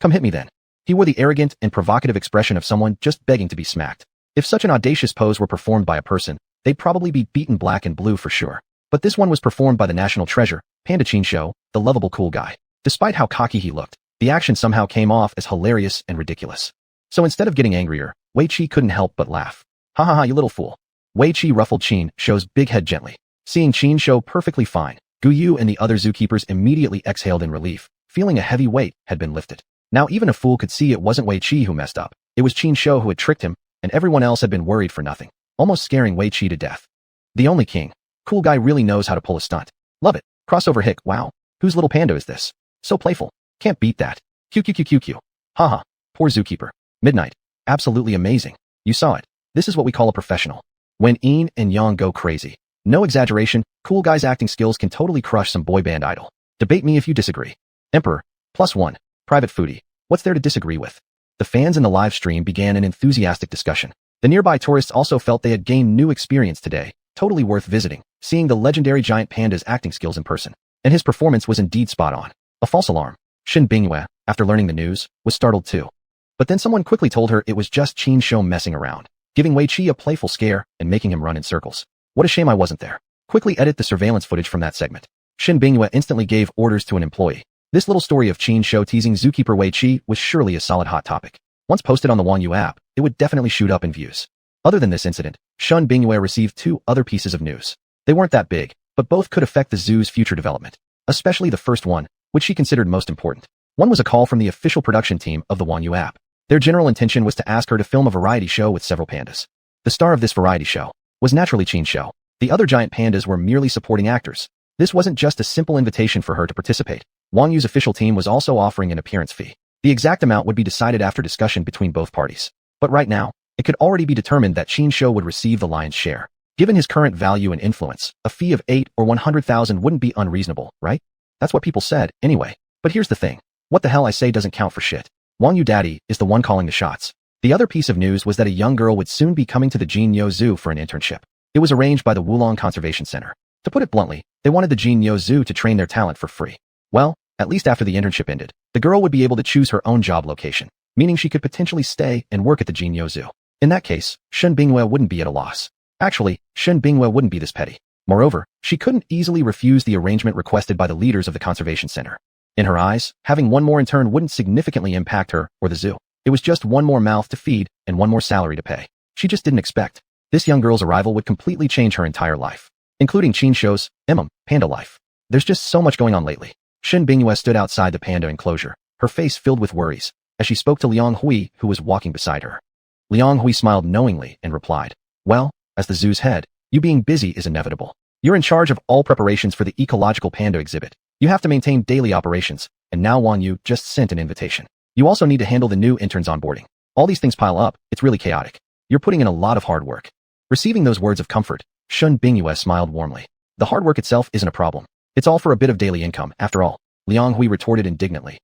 Come hit me then. He wore the arrogant and provocative expression of someone just begging to be smacked. If such an audacious pose were performed by a person, they'd probably be beaten black and blue for sure. But this one was performed by the national treasure, Panda Qin Shou, the lovable cool guy. Despite how cocky he looked, the action somehow came off as hilarious and ridiculous. So instead of getting angrier, Wei Qi couldn't help but laugh. Ha ha ha, you little fool. Wei Qi ruffled Qin Shou's big head gently. Seeing Qin Shou perfectly fine, Guyu and the other zookeepers immediately exhaled in relief, feeling a heavy weight had been lifted. Now even a fool could see it wasn't Wei Qi who messed up. It was Qin Shou who had tricked him, and everyone else had been worried for nothing, almost scaring Wei Qi to death. The only king, cool guy really knows how to pull a stunt. Love it. Crossover hick, wow. Whose little panda is this? So playful. Can't beat that. QQQQQ. Haha. Poor zookeeper. Midnight. Absolutely amazing. You saw it. This is what we call a professional. When Yin and Yang go crazy. No exaggeration, cool guy's acting skills can totally crush some boy band idol. Debate me if you disagree. Emperor. +1. Private foodie. What's there to disagree with? The fans in the live stream began an enthusiastic discussion. The nearby tourists also felt they had gained new experience today, totally worth visiting, seeing the legendary giant panda's acting skills in person. And his performance was indeed spot on. A false alarm. Xin Bingyue, after learning the news, was startled too. But then someone quickly told her it was just Qin Shou messing around, giving Wei Qi a playful scare and making him run in circles. What a shame I wasn't there. Quickly edit the surveillance footage from that segment. Xin Bingyue instantly gave orders to an employee. This little story of Qin Shou teasing zookeeper Wei Qi was surely a solid hot topic. Once posted on the xuanhuan app, it would definitely shoot up in views. Other than this incident, Xin Bingyue received 2 other pieces of news. They weren't that big, but both could affect the zoo's future development. Especially the first one, which she considered most important. One was a call from the official production team of the xuanhuan app. Their general intention was to ask her to film a variety show with several pandas. The star of this variety show was naturally Qin Shou. The other giant pandas were merely supporting actors. This wasn't just a simple invitation for her to participate. Wang Yu's official team was also offering an appearance fee. The exact amount would be decided after discussion between both parties. But right now, it could already be determined that Qin Shou would receive the lion's share. Given his current value and influence, a fee of 8 or 100,000 wouldn't be unreasonable, right? That's what people said, anyway. But here's the thing. What the hell I say doesn't count for shit. Wang Yu daddy is the one calling the shots. The other piece of news was that a young girl would soon be coming to the Jinyo Zoo for an internship. It was arranged by the Wulong Conservation Center. To put it bluntly, they wanted the Jinyo Zoo to train their talent for free. Well, at least after the internship ended, the girl would be able to choose her own job location, meaning she could potentially stay and work at the Jinyo Zoo. In that case, Xin Bingyue wouldn't be at a loss. Actually, Xin Bingyue wouldn't be this petty. Moreover, she couldn't easily refuse the arrangement requested by the leaders of the conservation center. In her eyes, having one more intern wouldn't significantly impact her or the zoo. It was just one more mouth to feed and one more salary to pay. She just didn't expect. This young girl's arrival would completely change her entire life, including Qin Shou's, panda life. There's just so much going on lately. Xin Bingyue stood outside the panda enclosure, her face filled with worries, as she spoke to Liang Hui, who was walking beside her. Liang Hui smiled knowingly and replied, "Well, as the zoo's head, you being busy is inevitable. You're in charge of all preparations for the ecological panda exhibit. You have to maintain daily operations, and now Wang Yu just sent an invitation. You also need to handle the new interns onboarding. All these things pile up, it's really chaotic. You're putting in a lot of hard work." Receiving those words of comfort, Xin Bingyue smiled warmly. The hard work itself isn't a problem. It's all for a bit of daily income, after all. Liang Hui retorted indignantly.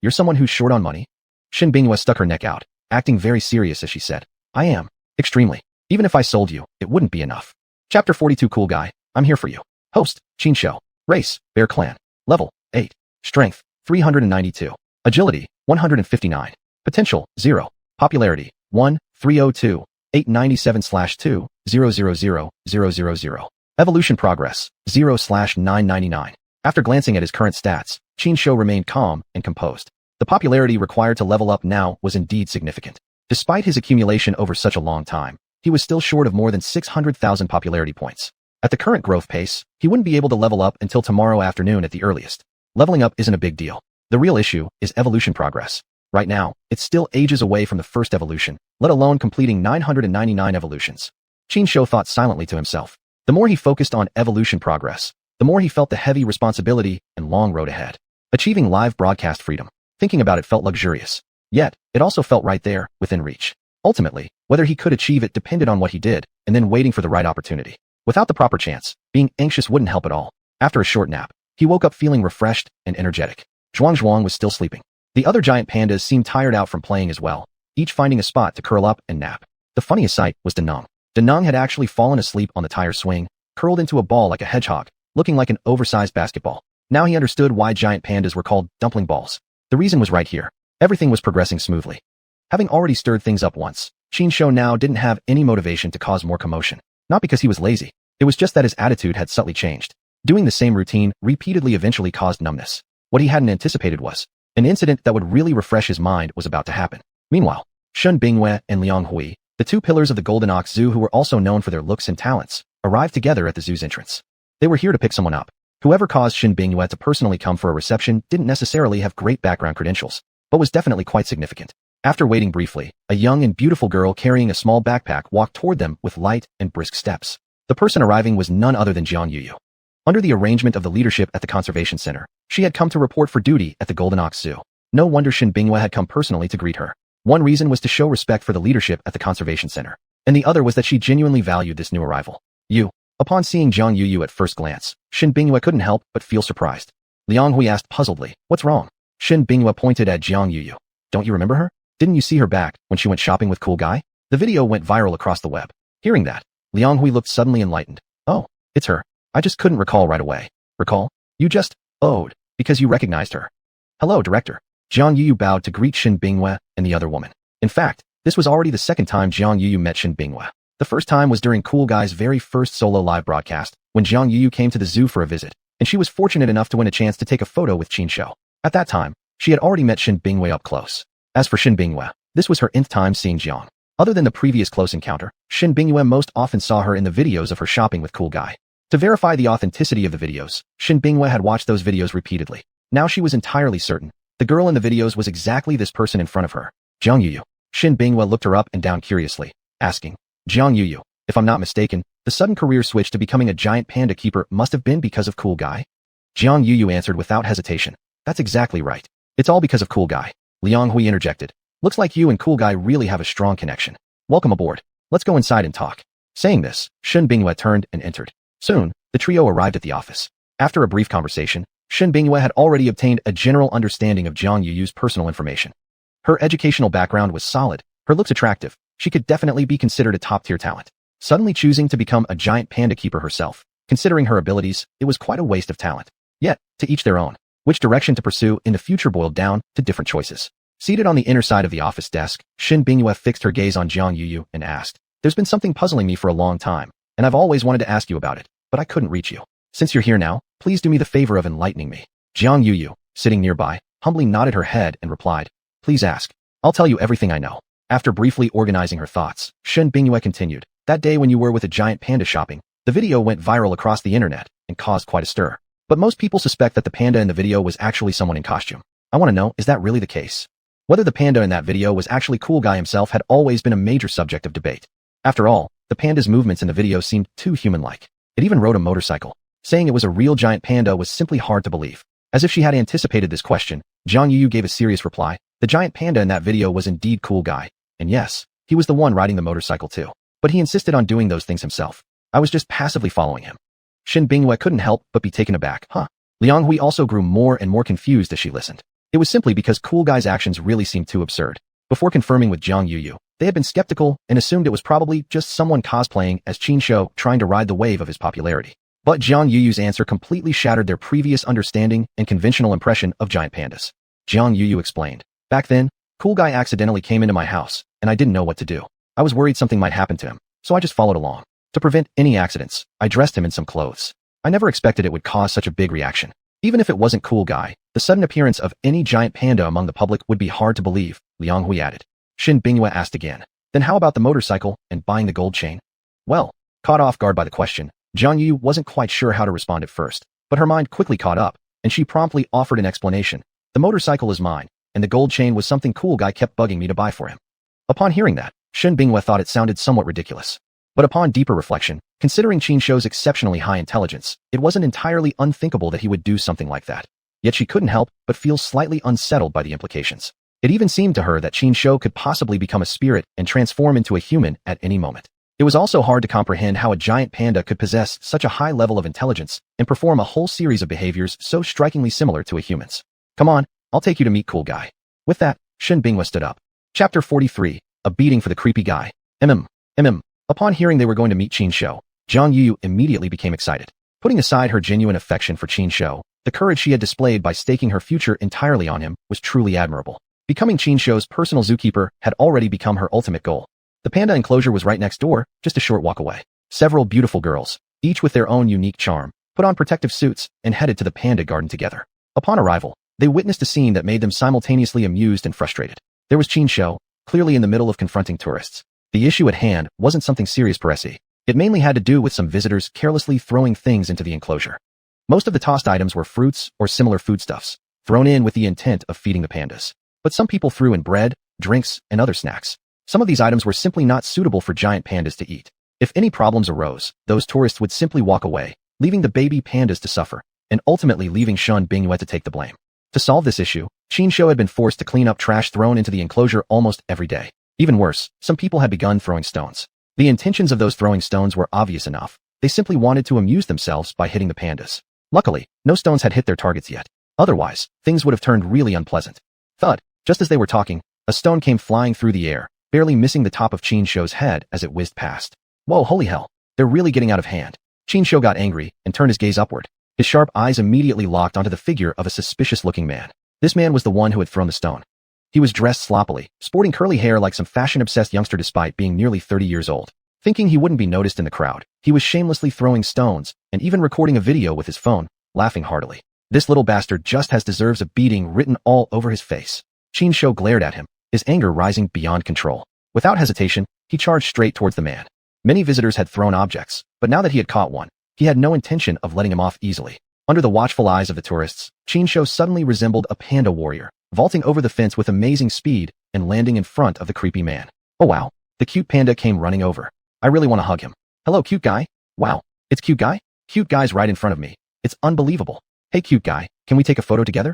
You're someone who's short on money? Xin Bingyue stuck her neck out, acting very serious as she said, "I am. Extremely. Even if I sold you, it wouldn't be enough." Chapter 42 Cool Guy, I'm here for you. Host, Qin Shou. Race, Bear Clan. Level, 8. Strength, 392. Agility, 159. Potential, 0. Popularity, 1, 302, 897/2, 000,000. Evolution progress, 0/999. After glancing at his current stats, Qin Shou remained calm and composed. The popularity required to level up now was indeed significant. Despite his accumulation over such a long time, he was still short of more than 600,000 popularity points. At the current growth pace, he wouldn't be able to level up until tomorrow afternoon at the earliest. Leveling up isn't a big deal. The real issue is evolution progress. Right now, it's still ages away from the first evolution, let alone completing 999 evolutions. Qin Shou thought silently to himself. The more he focused on evolution progress, the more he felt the heavy responsibility and long road ahead. Achieving live broadcast freedom. Thinking about it felt luxurious. Yet, it also felt right there, within reach. Ultimately, whether he could achieve it depended on what he did, and then waiting for the right opportunity. Without the proper chance, being anxious wouldn't help at all. After a short nap, he woke up feeling refreshed and energetic. Xuanhuan was still sleeping. The other giant pandas seemed tired out from playing as well, each finding a spot to curl up and nap. The funniest sight was Denang. Denang had actually fallen asleep on the tire swing, curled into a ball like a hedgehog, looking like an oversized basketball. Now he understood why giant pandas were called dumpling balls. The reason was right here. Everything was progressing smoothly. Having already stirred things up once, Qin Shou now didn't have any motivation to cause more commotion. Not because he was lazy. It was just that his attitude had subtly changed. Doing the same routine repeatedly eventually caused numbness. What he hadn't anticipated was an incident that would really refresh his mind was about to happen. Meanwhile, Xin Bingyue and Liang Hui, the two pillars of the Golden Ox Zoo who were also known for their looks and talents, arrived together at the zoo's entrance. They were here to pick someone up. Whoever caused Xin Bingyue to personally come for a reception didn't necessarily have great background credentials, but was definitely quite significant. After waiting briefly, a young and beautiful girl carrying a small backpack walked toward them with light and brisk steps. The person arriving was none other than Jiang Yuyu. Under the arrangement of the leadership at the Conservation Center, she had come to report for duty at the Golden Ox Zoo. No wonder Shin Binghua had come personally to greet her. One reason was to show respect for the leadership at the Conservation Center, and the other was that she genuinely valued this new arrival. Upon seeing Jiang Yuyu at first glance, Shin Binghua couldn't help but feel surprised. Liang Hui asked puzzledly, "What's wrong?" Shin Binghua pointed at Jiang Yuyu. "Don't you remember her? Didn't you see her back when she went shopping with Cool Guy?" The video went viral across the web. Hearing that, Liang Hui looked suddenly enlightened. "Oh, it's her. I just couldn't recall right away." "Recall? You just owed because you recognized her." "Hello, director." Jiang Yuyu bowed to greet Shin Binghua and the other woman. In fact, this was already the second time Jiang Yuyu met Shin Binghua. The first time was during Cool Guy's very first solo live broadcast, when Jiang Yuyu came to the zoo for a visit, and she was fortunate enough to win a chance to take a photo with Qin Shou. At that time, she had already met Shin Binghua up close. As for Shin Binghua, this was her nth time seeing Jiang. Other than the previous close encounter, Shin Binghua most often saw her in the videos of her shopping with Cool Guy. To verify the authenticity of the videos, Shin Binghua had watched those videos repeatedly. Now she was entirely certain. The girl in the videos was exactly this person in front of her. Jiang Yuyu. Shin Binghua looked her up and down curiously, asking, "Jiang Yuyu, if I'm not mistaken, the sudden career switch to becoming a giant panda keeper must have been because of Cool Guy?" Jiang Yuyu answered without hesitation. "That's exactly right. It's all because of Cool Guy." Liang Hui interjected. "Looks like you and Cool Guy really have a strong connection. Welcome aboard. Let's go inside and talk." Saying this, Shin Binghua turned and entered. Soon, the trio arrived at the office. After a brief conversation, Shin Binghua had already obtained a general understanding of Jiang Yuyu's personal information. Her educational background was solid, her looks attractive, she could definitely be considered a top-tier talent. Suddenly choosing to become a giant panda keeper herself, considering her abilities, it was quite a waste of talent. Yet, to each their own. Which direction to pursue in the future boiled down to different choices. Seated on the inner side of the office desk, Shin Binghua fixed her gaze on Jiang Yuyu and asked, "There's been something puzzling me for a long time, and I've always wanted to ask you about it, but I couldn't reach you. Since you're here now, please do me the favor of enlightening me." Jiang Yuyu, sitting nearby, humbly nodded her head and replied, "Please ask. I'll tell you everything I know." After briefly organizing her thoughts, Shin Binghua continued, "That day when you were with a giant panda shopping, the video went viral across the internet and caused quite a stir. But most people suspect that the panda in the video was actually someone in costume. I want to know, is that really the case?" Whether the panda in that video was actually Cool Guy himself had always been a major subject of debate. After all, the panda's movements in the video seemed too human-like. It even rode a motorcycle. Saying it was a real giant panda was simply hard to believe. As if she had anticipated this question, Jiang Yuyu gave a serious reply. The giant panda in that video was indeed Cool Guy. And yes, he was the one riding the motorcycle too. But he insisted on doing those things himself. I was just passively following him. Shin Binghua couldn't help but be taken aback. Liang Hui also grew more and more confused as she listened. It was simply because Cool Guy's actions really seemed too absurd. Before confirming with Jiang Yuyu, they had been skeptical and assumed it was probably just someone cosplaying as Qin Shou trying to ride the wave of his popularity. But Jiang Yuyu's answer completely shattered their previous understanding and conventional impression of giant pandas. Jiang Yuyu explained, "Back then, Cool Guy accidentally came into my house, and I didn't know what to do. I was worried something might happen to him, so I just followed along. To prevent any accidents, I dressed him in some clothes. I never expected it would cause such a big reaction. Even if it wasn't Cool Guy, the sudden appearance of any giant panda among the public would be hard to believe," Liang Hui added. Shin Binghua asked again, "Then how about the motorcycle and buying the gold chain?" Well, caught off guard by the question, Jiang Yuyu wasn't quite sure how to respond at first, but her mind quickly caught up, and she promptly offered an explanation. "The motorcycle is mine, and the gold chain was something Cool Guy kept bugging me to buy for him." Upon hearing that, Shin Binghua thought it sounded somewhat ridiculous. But upon deeper reflection, considering Qin Shou's exceptionally high intelligence, it wasn't entirely unthinkable that he would do something like that. Yet she couldn't help but feel slightly unsettled by the implications. It even seemed to her that Qin Shou could possibly become a spirit and transform into a human at any moment. It was also hard to comprehend how a giant panda could possess such a high level of intelligence and perform a whole series of behaviors so strikingly similar to a human's. "Come on, I'll take you to meet Cool Guy." With that, Shin Binghua stood up. Chapter 43, A Beating for the Creepy Guy. Upon hearing they were going to meet Qin Shou, Jiang Yuyu immediately became excited. Putting aside her genuine affection for Qin Shou, the courage she had displayed by staking her future entirely on him was truly admirable. Becoming Qin Shou's personal zookeeper had already become her ultimate goal. The panda enclosure was right next door, just a short walk away. Several beautiful girls, each with their own unique charm, put on protective suits and headed to the panda garden together. Upon arrival, they witnessed a scene that made them simultaneously amused and frustrated. There was Qin Shou, clearly in the middle of confronting tourists. The issue at hand wasn't something serious per se. It mainly had to do with some visitors carelessly throwing things into the enclosure. Most of the tossed items were fruits or similar foodstuffs, thrown in with the intent of feeding the pandas. But some people threw in bread, drinks, and other snacks. Some of these items were simply not suitable for giant pandas to eat. If any problems arose, those tourists would simply walk away, leaving the baby pandas to suffer, and ultimately leaving Shun Bingyue to take the blame. To solve this issue, Qinshu had been forced to clean up trash thrown into the enclosure almost every day. Even worse, some people had begun throwing stones. The intentions of those throwing stones were obvious enough. They simply wanted to amuse themselves by hitting the pandas. Luckily, no stones had hit their targets yet. Otherwise, things would have turned really unpleasant. Thud! Just as they were talking, a stone came flying through the air, barely missing the top of Qinshu's head as it whizzed past. Whoa, holy hell! They're really getting out of hand. Qinshu got angry and turned his gaze upward. His sharp eyes immediately locked onto the figure of a suspicious-looking man. This man was the one who had thrown the stone. He was dressed sloppily, sporting curly hair like some fashion-obsessed youngster despite being nearly 30 years old. Thinking he wouldn't be noticed in the crowd, he was shamelessly throwing stones and even recording a video with his phone, laughing heartily. This little bastard just has deserves a beating written all over his face. Qinshu glared at him, his anger rising beyond control. Without hesitation, he charged straight towards the man. Many visitors had thrown objects, but now that he had caught one, he had no intention of letting him off easily. Under the watchful eyes of the tourists, Qinshu suddenly resembled a panda warrior, vaulting over the fence with amazing speed and landing in front of the creepy man. Oh wow, the cute panda came running over. I really want to hug him. Hello, cute guy. Wow, it's cute guy? Cute guy's right in front of me. It's unbelievable. Hey, cute guy, can we take a photo together?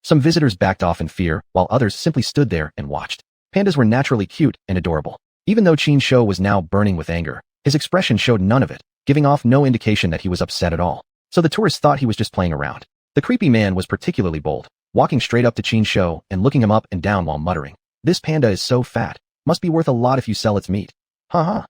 Some visitors backed off in fear, while others simply stood there and watched. Pandas were naturally cute and adorable. Even though Qinshu was now burning with anger, his expression showed none of it, giving off no indication that he was upset at all. So the tourists thought he was just playing around. The creepy man was particularly bold, walking straight up to Qinshu and looking him up and down while muttering, "This panda is so fat. Must be worth a lot if you sell its meat." Huh?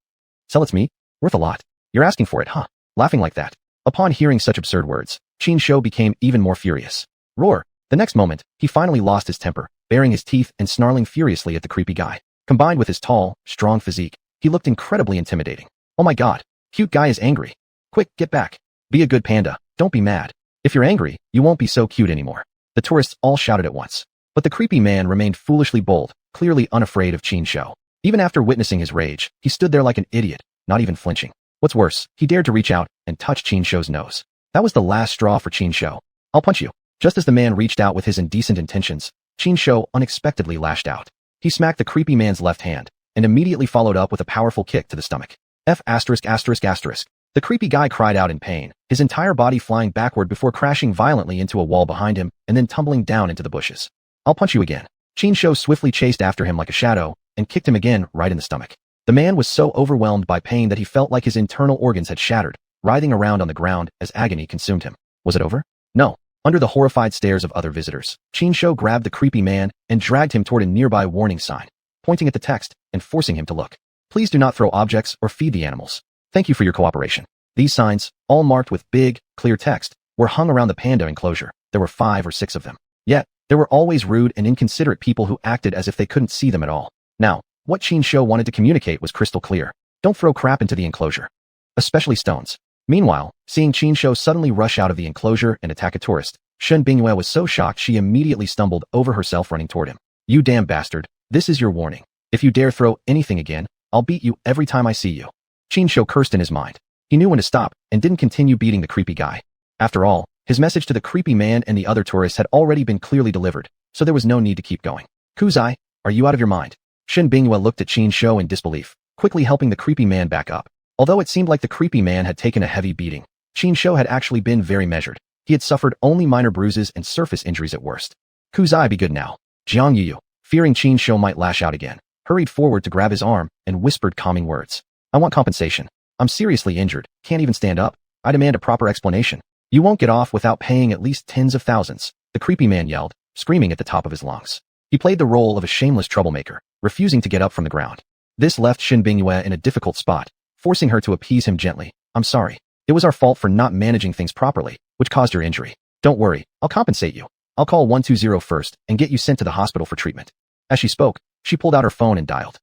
Sell its meat? Worth a lot? You're asking for it, huh? Laughing like that. Upon hearing such absurd words, Qinshu became even more furious. Roar! The next moment, he finally lost his temper, baring his teeth and snarling furiously at the creepy guy. Combined with his tall, strong physique, he looked incredibly intimidating. Oh my god, cute guy is angry. Quick, get back. Be a good panda, don't be mad. If you're angry, you won't be so cute anymore. The tourists all shouted at once. But the creepy man remained foolishly bold, clearly unafraid of Qinshu. Even after witnessing his rage, he stood there like an idiot, not even flinching. What's worse, he dared to reach out and touch Qinshu's nose. That was the last straw for Qinshu. I'll punch you. Just as the man reached out with his indecent intentions, Qinshu unexpectedly lashed out. He smacked the creepy man's left hand, and immediately followed up with a powerful kick to the stomach. The creepy guy cried out in pain, his entire body flying backward before crashing violently into a wall behind him and then tumbling down into the bushes. I'll punch you again. Qinshu swiftly chased after him like a shadow and kicked him again right in the stomach. The man was so overwhelmed by pain that he felt like his internal organs had shattered, writhing around on the ground as agony consumed him. Was it over? No. Under the horrified stares of other visitors, Qinshu grabbed the creepy man and dragged him toward a nearby warning sign, pointing at the text and forcing him to look. Please do not throw objects or feed the animals. Thank you for your cooperation. These signs, all marked with big, clear text, were hung around the panda enclosure. There were 5 or 6 of them. Yet, there were always rude and inconsiderate people who acted as if they couldn't see them at all. Now, what Qinshu wanted to communicate was crystal clear. Don't throw crap into the enclosure. Especially stones. Meanwhile, seeing Qinshu suddenly rush out of the enclosure and attack a tourist, Shun Bingyue was so shocked she immediately stumbled over herself running toward him. You damn bastard, this is your warning. If you dare throw anything again, I'll beat you every time I see you. Qinshu cursed in his mind. He knew when to stop and didn't continue beating the creepy guy. After all, his message to the creepy man and the other tourists had already been clearly delivered, so there was no need to keep going. Kuzai, are you out of your mind? Shun Bingyue looked at Qinshu in disbelief, quickly helping the creepy man back up. Although it seemed like the creepy man had taken a heavy beating, Qinshu had actually been very measured. He had suffered only minor bruises and surface injuries at worst. Kuzai, be good now. Jiang Yu, fearing Qinshu might lash out again, hurried forward to grab his arm and whispered calming words. I want compensation. I'm seriously injured, can't even stand up. I demand a proper explanation. You won't get off without paying at least tens of thousands, the creepy man yelled, screaming at the top of his lungs. He played the role of a shameless troublemaker, refusing to get up from the ground. This left Shun Bingyue in a difficult spot, forcing her to appease him gently. I'm sorry. It was our fault for not managing things properly, which caused your injury. Don't worry, I'll compensate you. I'll call 120 first and get you sent to the hospital for treatment. As she spoke, she pulled out her phone and dialed.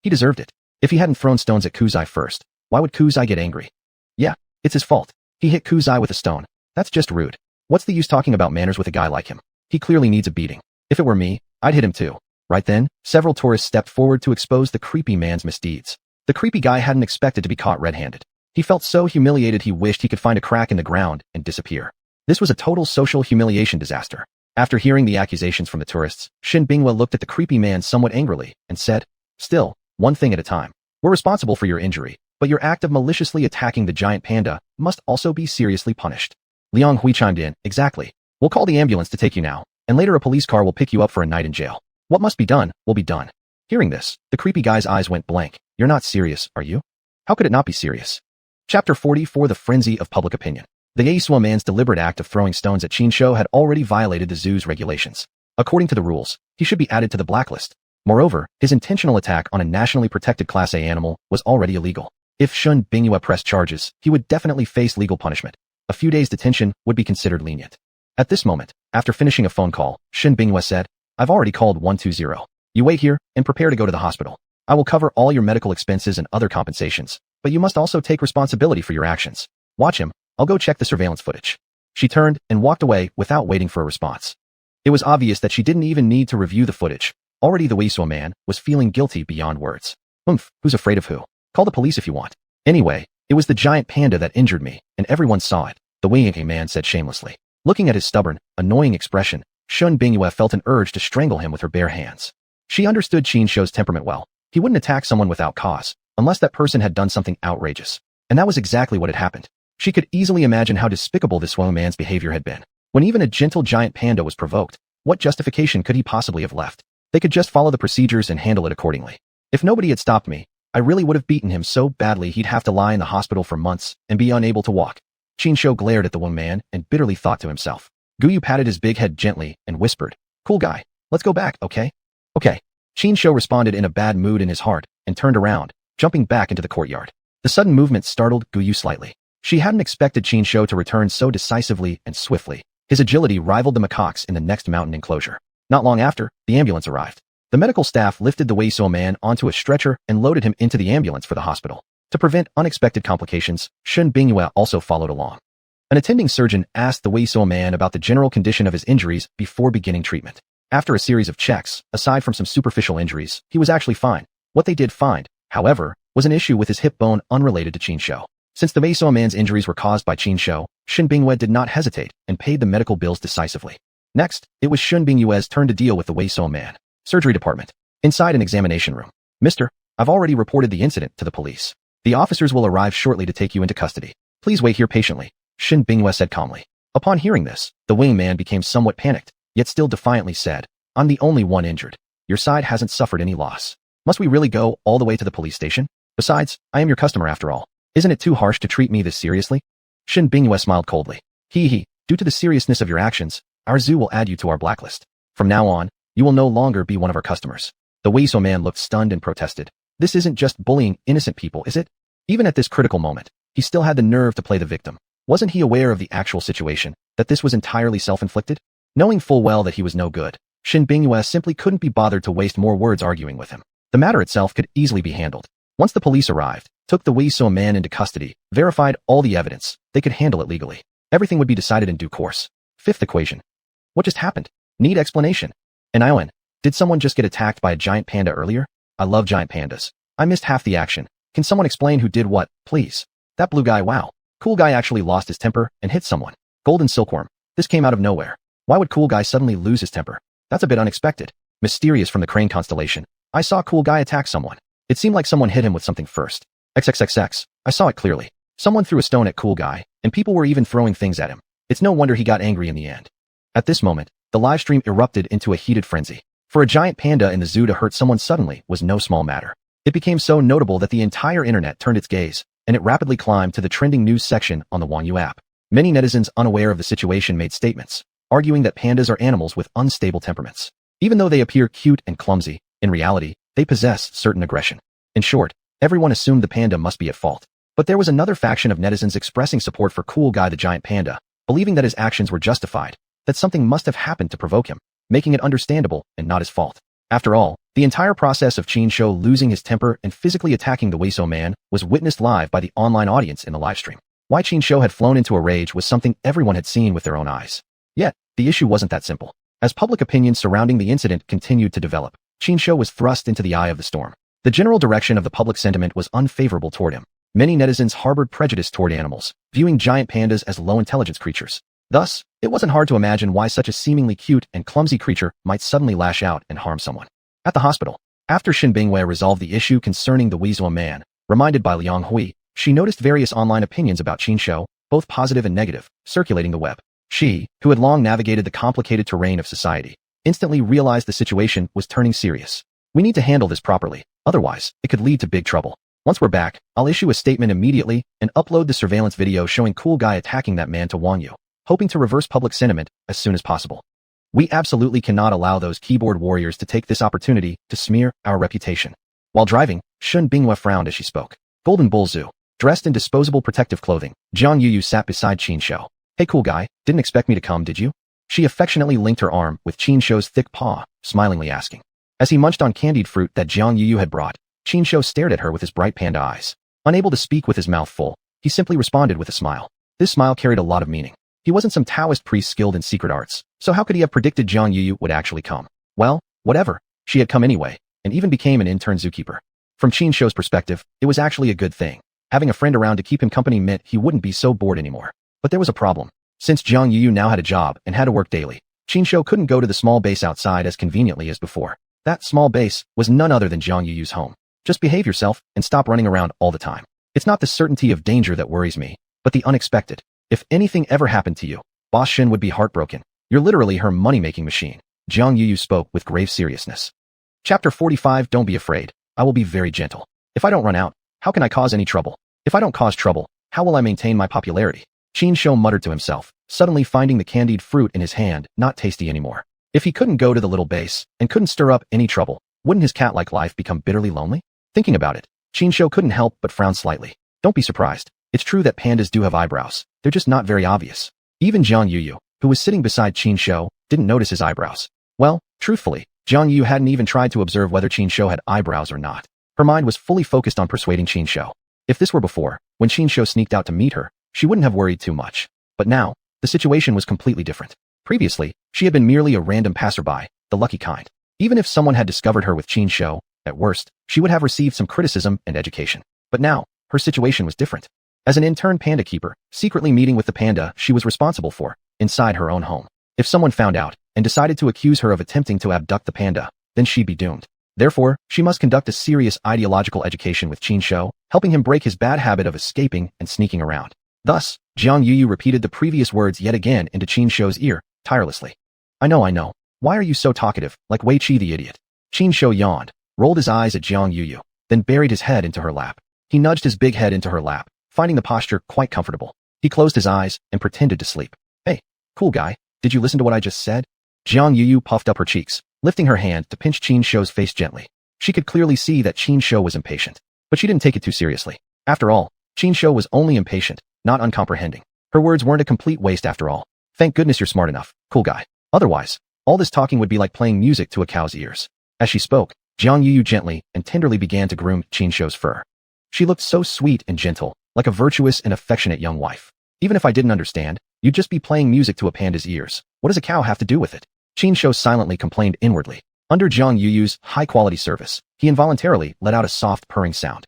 He deserved it. If he hadn't thrown stones at Kuzai first, why would Kuzai get angry? Yeah, it's his fault. He hit Kuzai with a stone. That's just rude. What's the use talking about manners with a guy like him? He clearly needs a beating. If it were me, I'd hit him too. Right then, several tourists stepped forward to expose the creepy man's misdeeds. The creepy guy hadn't expected to be caught red-handed. He felt so humiliated he wished he could find a crack in the ground and disappear. This was a total social humiliation disaster. After hearing the accusations from the tourists, Shun Bingyue looked at the creepy man somewhat angrily and said, Still, one thing at a time. We're responsible for your injury, but your act of maliciously attacking the giant panda must also be seriously punished. Liang Hui chimed in, exactly. We'll call the ambulance to take you now, and later a police car will pick you up for a night in jail. What must be done, will be done. Hearing this, the creepy guy's eyes went blank. You're not serious, are you? How could it not be serious? Chapter 44 The Frenzy of Public Opinion. The xuanhuan's deliberate act of throwing stones at Qin had already violated the zoo's regulations. According to the rules, he should be added to the blacklist. Moreover, his intentional attack on a nationally protected Class A animal was already illegal. If Shun Bingyue pressed charges, he would definitely face legal punishment. A few days' detention would be considered lenient. At this moment, after finishing a phone call, Shun Bingyue said, I've already called 120. You wait here and prepare to go to the hospital. I will cover all your medical expenses and other compensations, but you must also take responsibility for your actions. Watch him. I'll go check the surveillance footage. She turned and walked away without waiting for a response. It was obvious that she didn't even need to review the footage. Already the xuanhuan was feeling guilty beyond words. Who's afraid of who? Call the police if you want. Anyway, it was the giant panda that injured me, and everyone saw it, the xuanhuan said shamelessly. Looking at his stubborn, annoying expression, Shun Bingyue felt an urge to strangle him with her bare hands. She understood Qin temperament well. He wouldn't attack someone without cause, unless that person had done something outrageous. And that was exactly what had happened. She could easily imagine how despicable this xuanhuan's behavior had been. When even a gentle giant panda was provoked, what justification could he possibly have left? They could just follow the procedures and handle it accordingly. If nobody had stopped me, I really would have beaten him so badly he'd have to lie in the hospital for months and be unable to walk. Qin glared at the xuanhuan and bitterly thought to himself. Guyu patted his big head gently and whispered, Cool guy, let's go back, okay? Okay. Qin responded in a bad mood in his heart and turned around, jumping back into the courtyard. The sudden movement startled Guyu slightly. She hadn't expected Qin to return so decisively and swiftly. His agility rivaled the macaques in the next mountain enclosure. Not long after, the ambulance arrived. The medical staff lifted the xuanhuan onto a stretcher and loaded him into the ambulance for the hospital. To prevent unexpected complications, Shun Bingyue also followed along. An attending surgeon asked the xuanhuan about the general condition of his injuries before beginning treatment. After a series of checks, aside from some superficial injuries, he was actually fine. What they did find, however, was an issue with his hip bone unrelated to Qin. Since the xuanhuan's injuries were caused by Qin, Shun Bingyue did not hesitate and paid the medical bills decisively. Next, it was Shun Bingyue's turn to deal with the xuanhuan. Surgery department. Inside an examination room. Mister, I've already reported the incident to the police. The officers will arrive shortly to take you into custody. Please wait here patiently, Shun Bingyue said calmly. Upon hearing this, the xuanhuan became somewhat panicked, yet still defiantly said, I'm the only one injured. Your side hasn't suffered any loss. Must we really go all the way to the police station? Besides, I am your customer after all. Isn't it too harsh to treat me this seriously? Shun Bingyue smiled coldly. Due to the seriousness of your actions, our zoo will add you to our blacklist. From now on, you will no longer be one of our customers. The xuanhuan looked stunned and protested. This isn't just bullying innocent people, is it? Even at this critical moment, he still had the nerve to play the victim. Wasn't he aware of the actual situation, that this was entirely self-inflicted? Knowing full well that he was no good, Shun Bingyue simply couldn't be bothered to waste more words arguing with him. The matter itself could easily be handled. Once the police arrived, took the xuanhuan into custody, verified all the evidence, they could handle it legally. Everything would be decided in due course. Fifth equation. What just happened? Need explanation. And Iwan, did someone just get attacked by a giant panda earlier? I love giant pandas. I missed half the action. Can someone explain who did what, please? That blue guy, wow. Cool guy actually lost his temper and hit someone. Golden silkworm. This came out of nowhere. Why would cool guy suddenly lose his temper? That's a bit unexpected. Mysterious from the crane constellation. I saw cool guy attack someone. It seemed like someone hit him with something first. XXXX. I saw it clearly. Someone threw a stone at cool guy, and people were even throwing things at him. It's no wonder he got angry in the end. At this moment, the live stream erupted into a heated frenzy. For a giant panda in the zoo to hurt someone suddenly was no small matter. It became so notable that the entire internet turned its gaze, and it rapidly climbed to the trending news section on the xuanhu app. Many netizens unaware of the situation made statements, arguing that pandas are animals with unstable temperaments. Even though they appear cute and clumsy, in reality, they possess certain aggression. In short, everyone assumed the panda must be at fault. But there was another faction of netizens expressing support for Cool Guy the giant panda, believing that his actions were justified, that something must have happened to provoke him, making it understandable and not his fault. After all, the entire process of Qin losing his temper and physically attacking the xuanhuan was witnessed live by the online audience in the livestream. Why Qin had flown into a rage was something everyone had seen with their own eyes. Yet, the issue wasn't that simple. As public opinion surrounding the incident continued to develop, Qin was thrust into the eye of the storm. The general direction of the public sentiment was unfavorable toward him. Many netizens harbored prejudice toward animals, viewing giant pandas as low-intelligence creatures. Thus, it wasn't hard to imagine why such a seemingly cute and clumsy creature might suddenly lash out and harm someone. At the hospital, after Shun Bingyue resolved the issue concerning the xuanhuan, Reminded by Liang Hui, she noticed various online opinions about Qin Shou, both positive and negative, circulating the web. She, who had long navigated the complicated terrain of society, instantly realized the situation was turning serious. We need to handle this properly, otherwise, it could lead to big trouble. Once we're back, I'll issue a statement immediately and upload the surveillance video showing cool guy attacking that man to warn you, hoping to reverse public sentiment as soon as possible. We absolutely cannot allow those keyboard warriors to take this opportunity to smear our reputation. While driving, Shun Binghua frowned as she spoke. Golden Bull Zoo. Dressed in disposable protective clothing, Jiang Yuyu sat beside Qin Shou. Hey cool guy, didn't expect me to come, did you? She affectionately linked her arm with Qin Shou's thick paw, smilingly asking. As he munched on candied fruit that Jiang Yuyu had brought, Qin Shou stared at her with his bright panda eyes. Unable to speak with his mouth full, he simply responded with a smile. This smile carried a lot of meaning. He wasn't some Taoist priest skilled in secret arts, so how could he have predicted Jiang Yuyu would actually come? Well, whatever. She had come anyway, and even became an intern zookeeper. From Qin Shou's perspective, it was actually a good thing. Having a friend around to keep him company meant he wouldn't be so bored anymore. But there was a problem. Since Jiang Yuyu now had a job and had to work daily, Qin Shou couldn't go to the small base outside as conveniently as before. That small base was none other than Jiang Yuyu's home. Just behave yourself and stop running around all the time. It's not the certainty of danger that worries me, but the unexpected. If anything ever happened to you, Boss Shin would be heartbroken. You're literally her money-making machine. Jiang Yuyu spoke with grave seriousness. Chapter 45. Don't be afraid. I will be very gentle. If I don't run out, how can I cause any trouble? If I don't cause trouble, how will I maintain my popularity? Qin Shou muttered to himself, suddenly finding the candied fruit in his hand not tasty anymore. If he couldn't go to the little base and couldn't stir up any trouble, wouldn't his cat-like life become bitterly lonely? Thinking about it, Qin Shou couldn't help but frown slightly. Don't be surprised. It's true that pandas do have eyebrows. They're just not very obvious. Even Jiang Yuyu, who was sitting beside Qin Shou, didn't notice his eyebrows. Well, truthfully, Jiang Yuyu hadn't even tried to observe whether Qin Shou had eyebrows or not. Her mind was fully focused on persuading Qin Shou. If this were before, when Qin Shou sneaked out to meet her, she wouldn't have worried too much. But now, the situation was completely different. Previously, she had been merely a random passerby, the lucky kind. Even if someone had discovered her with Qin Shou, at worst, she would have received some criticism and education. But now, her situation was different. As an intern panda keeper, secretly meeting with the panda she was responsible for, inside her own home. If someone found out and decided to accuse her of attempting to abduct the panda, then she'd be doomed. Therefore, she must conduct a serious ideological education with Qin Shou, helping him break his bad habit of escaping and sneaking around. Thus, Jiang Yuyu repeated the previous words yet again into Qin Shou's ear, tirelessly. I know. Why are you so talkative, like Wei Qi the idiot? Qin Shou yawned, rolled his eyes at Jiang Yuyu, then buried his head into her lap. He nudged his big head into her lap, finding the posture quite comfortable. He closed his eyes and pretended to sleep. Hey, cool guy, did you listen to what I just said? Jiang Yuyu puffed up her cheeks, lifting her hand to pinch Qin Shou's face gently. She could clearly see that Qin Shou was impatient, but she didn't take it too seriously. After all, Qin Shou was only impatient, not uncomprehending. Her words weren't a complete waste after all. Thank goodness you're smart enough, cool guy. Otherwise, all this talking would be like playing music to a cow's ears. As she spoke, Jiang Yuyu gently and tenderly began to groom Qin Shou's fur. She looked so sweet and gentle, like a virtuous and affectionate young wife. Even if I didn't understand, you'd just be playing music to a panda's ears. What does a cow have to do with it? Qin Shou silently complained inwardly. Under Jiang Yuyu's high-quality service, he involuntarily let out a soft purring sound.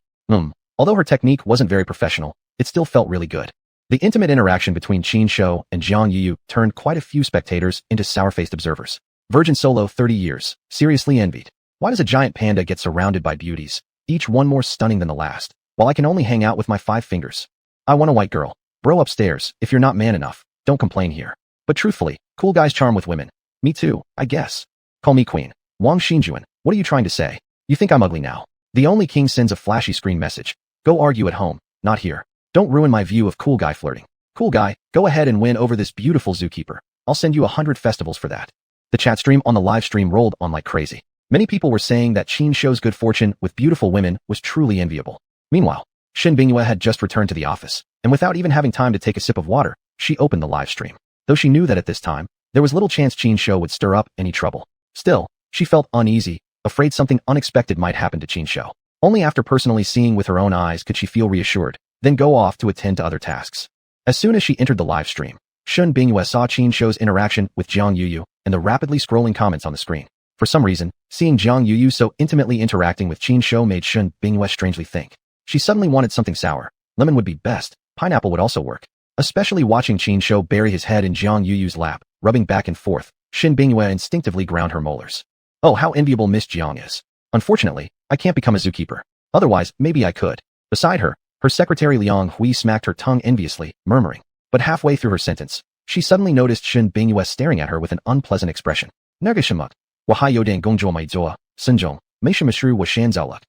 Although her technique wasn't very professional, it still felt really good. The intimate interaction between Qin Shou and Jiang Yuyu turned quite a few spectators into sour-faced observers. Virgin solo 30 years, seriously envied. Why does a giant panda get surrounded by beauties, each one more stunning than the last, while I can only hang out with my 5 fingers? I want a white girl. Bro upstairs, if you're not man enough, don't complain here. But truthfully, cool guys charm with women. Me too, I guess. Call me queen. Wang Xinjuan, what are you trying to say? You think I'm ugly now? The only king sends a flashy screen message. Go argue at home, not here. Don't ruin my view of cool guy flirting. Cool guy, go ahead and win over this beautiful zookeeper. I'll send you 100 festivals for that. The chat stream on the live stream rolled on like crazy. Many people were saying that Qin Shou's good fortune with beautiful women was truly enviable. Meanwhile, Shin Bingyue had just returned to the office, and without even having time to take a sip of water, she opened the live stream. Though she knew that at this time, there was little chance Qin Shou would stir up any trouble. Still, she felt uneasy, afraid something unexpected might happen to Qin Shou. Only after personally seeing with her own eyes could she feel reassured, then go off to attend to other tasks. As soon as she entered the live stream, Shun Bingyue saw Qin Shou's interaction with Jiang Yuyu and the rapidly scrolling comments on the screen. For some reason, seeing Jiang Yuyu so intimately interacting with Qin Shou made Shun Bingyue strangely think. She suddenly wanted something sour. Lemon would be best, pineapple would also work. Especially watching Qin Shou bury his head in Jiang Yuyu's lap, rubbing back and forth, Shin Bingyue instinctively ground her molars. Oh, how enviable Miss Jiang is. Unfortunately, I can't become a zookeeper. Otherwise, maybe I could. Beside her, her secretary Liang Hui smacked her tongue enviously, murmuring. But halfway through her sentence, she suddenly noticed Shen Bingyue staring at her with an unpleasant expression. Nergishamuk. Wahayodan gongzhuo maizoa, sunjong, meishamashru wa shanzaoluk.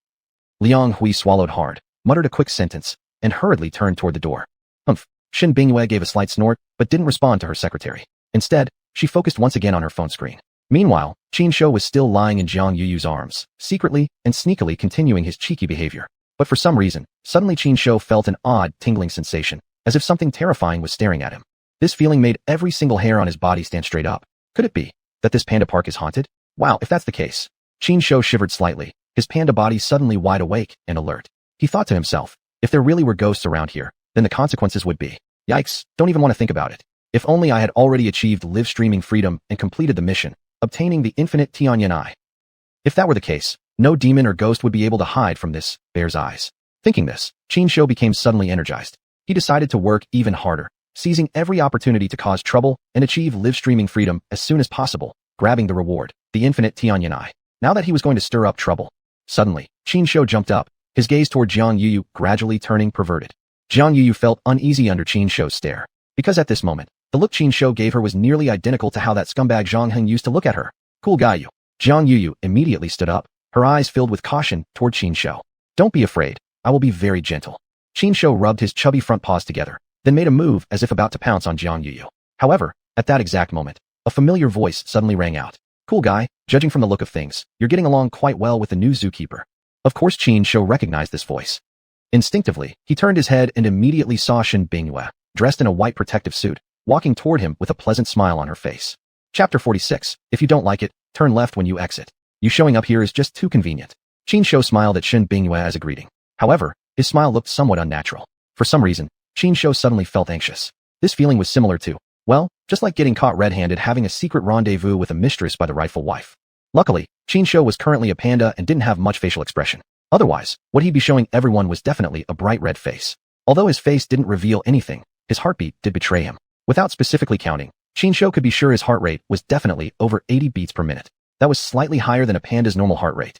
Liang Hui swallowed hard, muttered a quick sentence, and hurriedly turned toward the door. Humph. Shen Bingyue gave a slight snort, but didn't respond to her secretary. Instead, she focused once again on her phone screen. Meanwhile, Qin Shou was still lying in Jiang Yuyu's arms, secretly and sneakily continuing his cheeky behavior. But for some reason, suddenly Qin Shou felt an odd, tingling sensation, as if something terrifying was staring at him. This feeling made every single hair on his body stand straight up. Could it be that this panda park is haunted? Wow, if that's the case. Qin Shou shivered slightly, his panda body suddenly wide awake and alert. He thought to himself, if there really were ghosts around here, then the consequences would be. Yikes, don't even want to think about it. If only I had already achieved live streaming freedom and completed the mission, obtaining the infinite xuanhuan eye. If that were the case, no demon or ghost would be able to hide from this bear's eyes. Thinking this, Qin Shou became suddenly energized. He decided to work even harder, seizing every opportunity to cause trouble and achieve live streaming freedom as soon as possible, grabbing the reward, the infinite xuanhuan eye. Now that he was going to stir up trouble. Suddenly, Qin Shou jumped up, his gaze toward Jiang Yuyu gradually turning perverted. Jiang Yuyu felt uneasy under Qin Shou's stare, because at this moment, the look Qin Shou gave her was nearly identical to how that scumbag Zhang Heng used to look at her. Cool guy you. Jiang Yuyu immediately stood up, her eyes filled with caution toward Qin Shou. Don't be afraid, I will be very gentle. Qin Shou rubbed his chubby front paws together, then made a move as if about to pounce on Jiang Yuyu. However, at that exact moment, a familiar voice suddenly rang out. Cool guy, judging from the look of things, you're getting along quite well with the new zookeeper. Of course Qin Shou recognized this voice. Instinctively, he turned his head and immediately saw Shen Bingyue, dressed in a white protective suit, walking toward him with a pleasant smile on her face. Chapter 46. If you don't like it, turn left when you exit. You showing up here is just too convenient. Qin Shou smiled at Shen Bingyue as a greeting. However, his smile looked somewhat unnatural. For some reason, Qin Shou suddenly felt anxious. This feeling was similar to, well, just like getting caught red-handed having a secret rendezvous with a mistress by the rightful wife. Luckily, Qin Shou was currently a panda and didn't have much facial expression. Otherwise, what he'd be showing everyone was definitely a bright red face. Although his face didn't reveal anything, his heartbeat did betray him. Without specifically counting, Qin Shou could be sure his heart rate was definitely over 80 beats per minute. That was slightly higher than a panda's normal heart rate.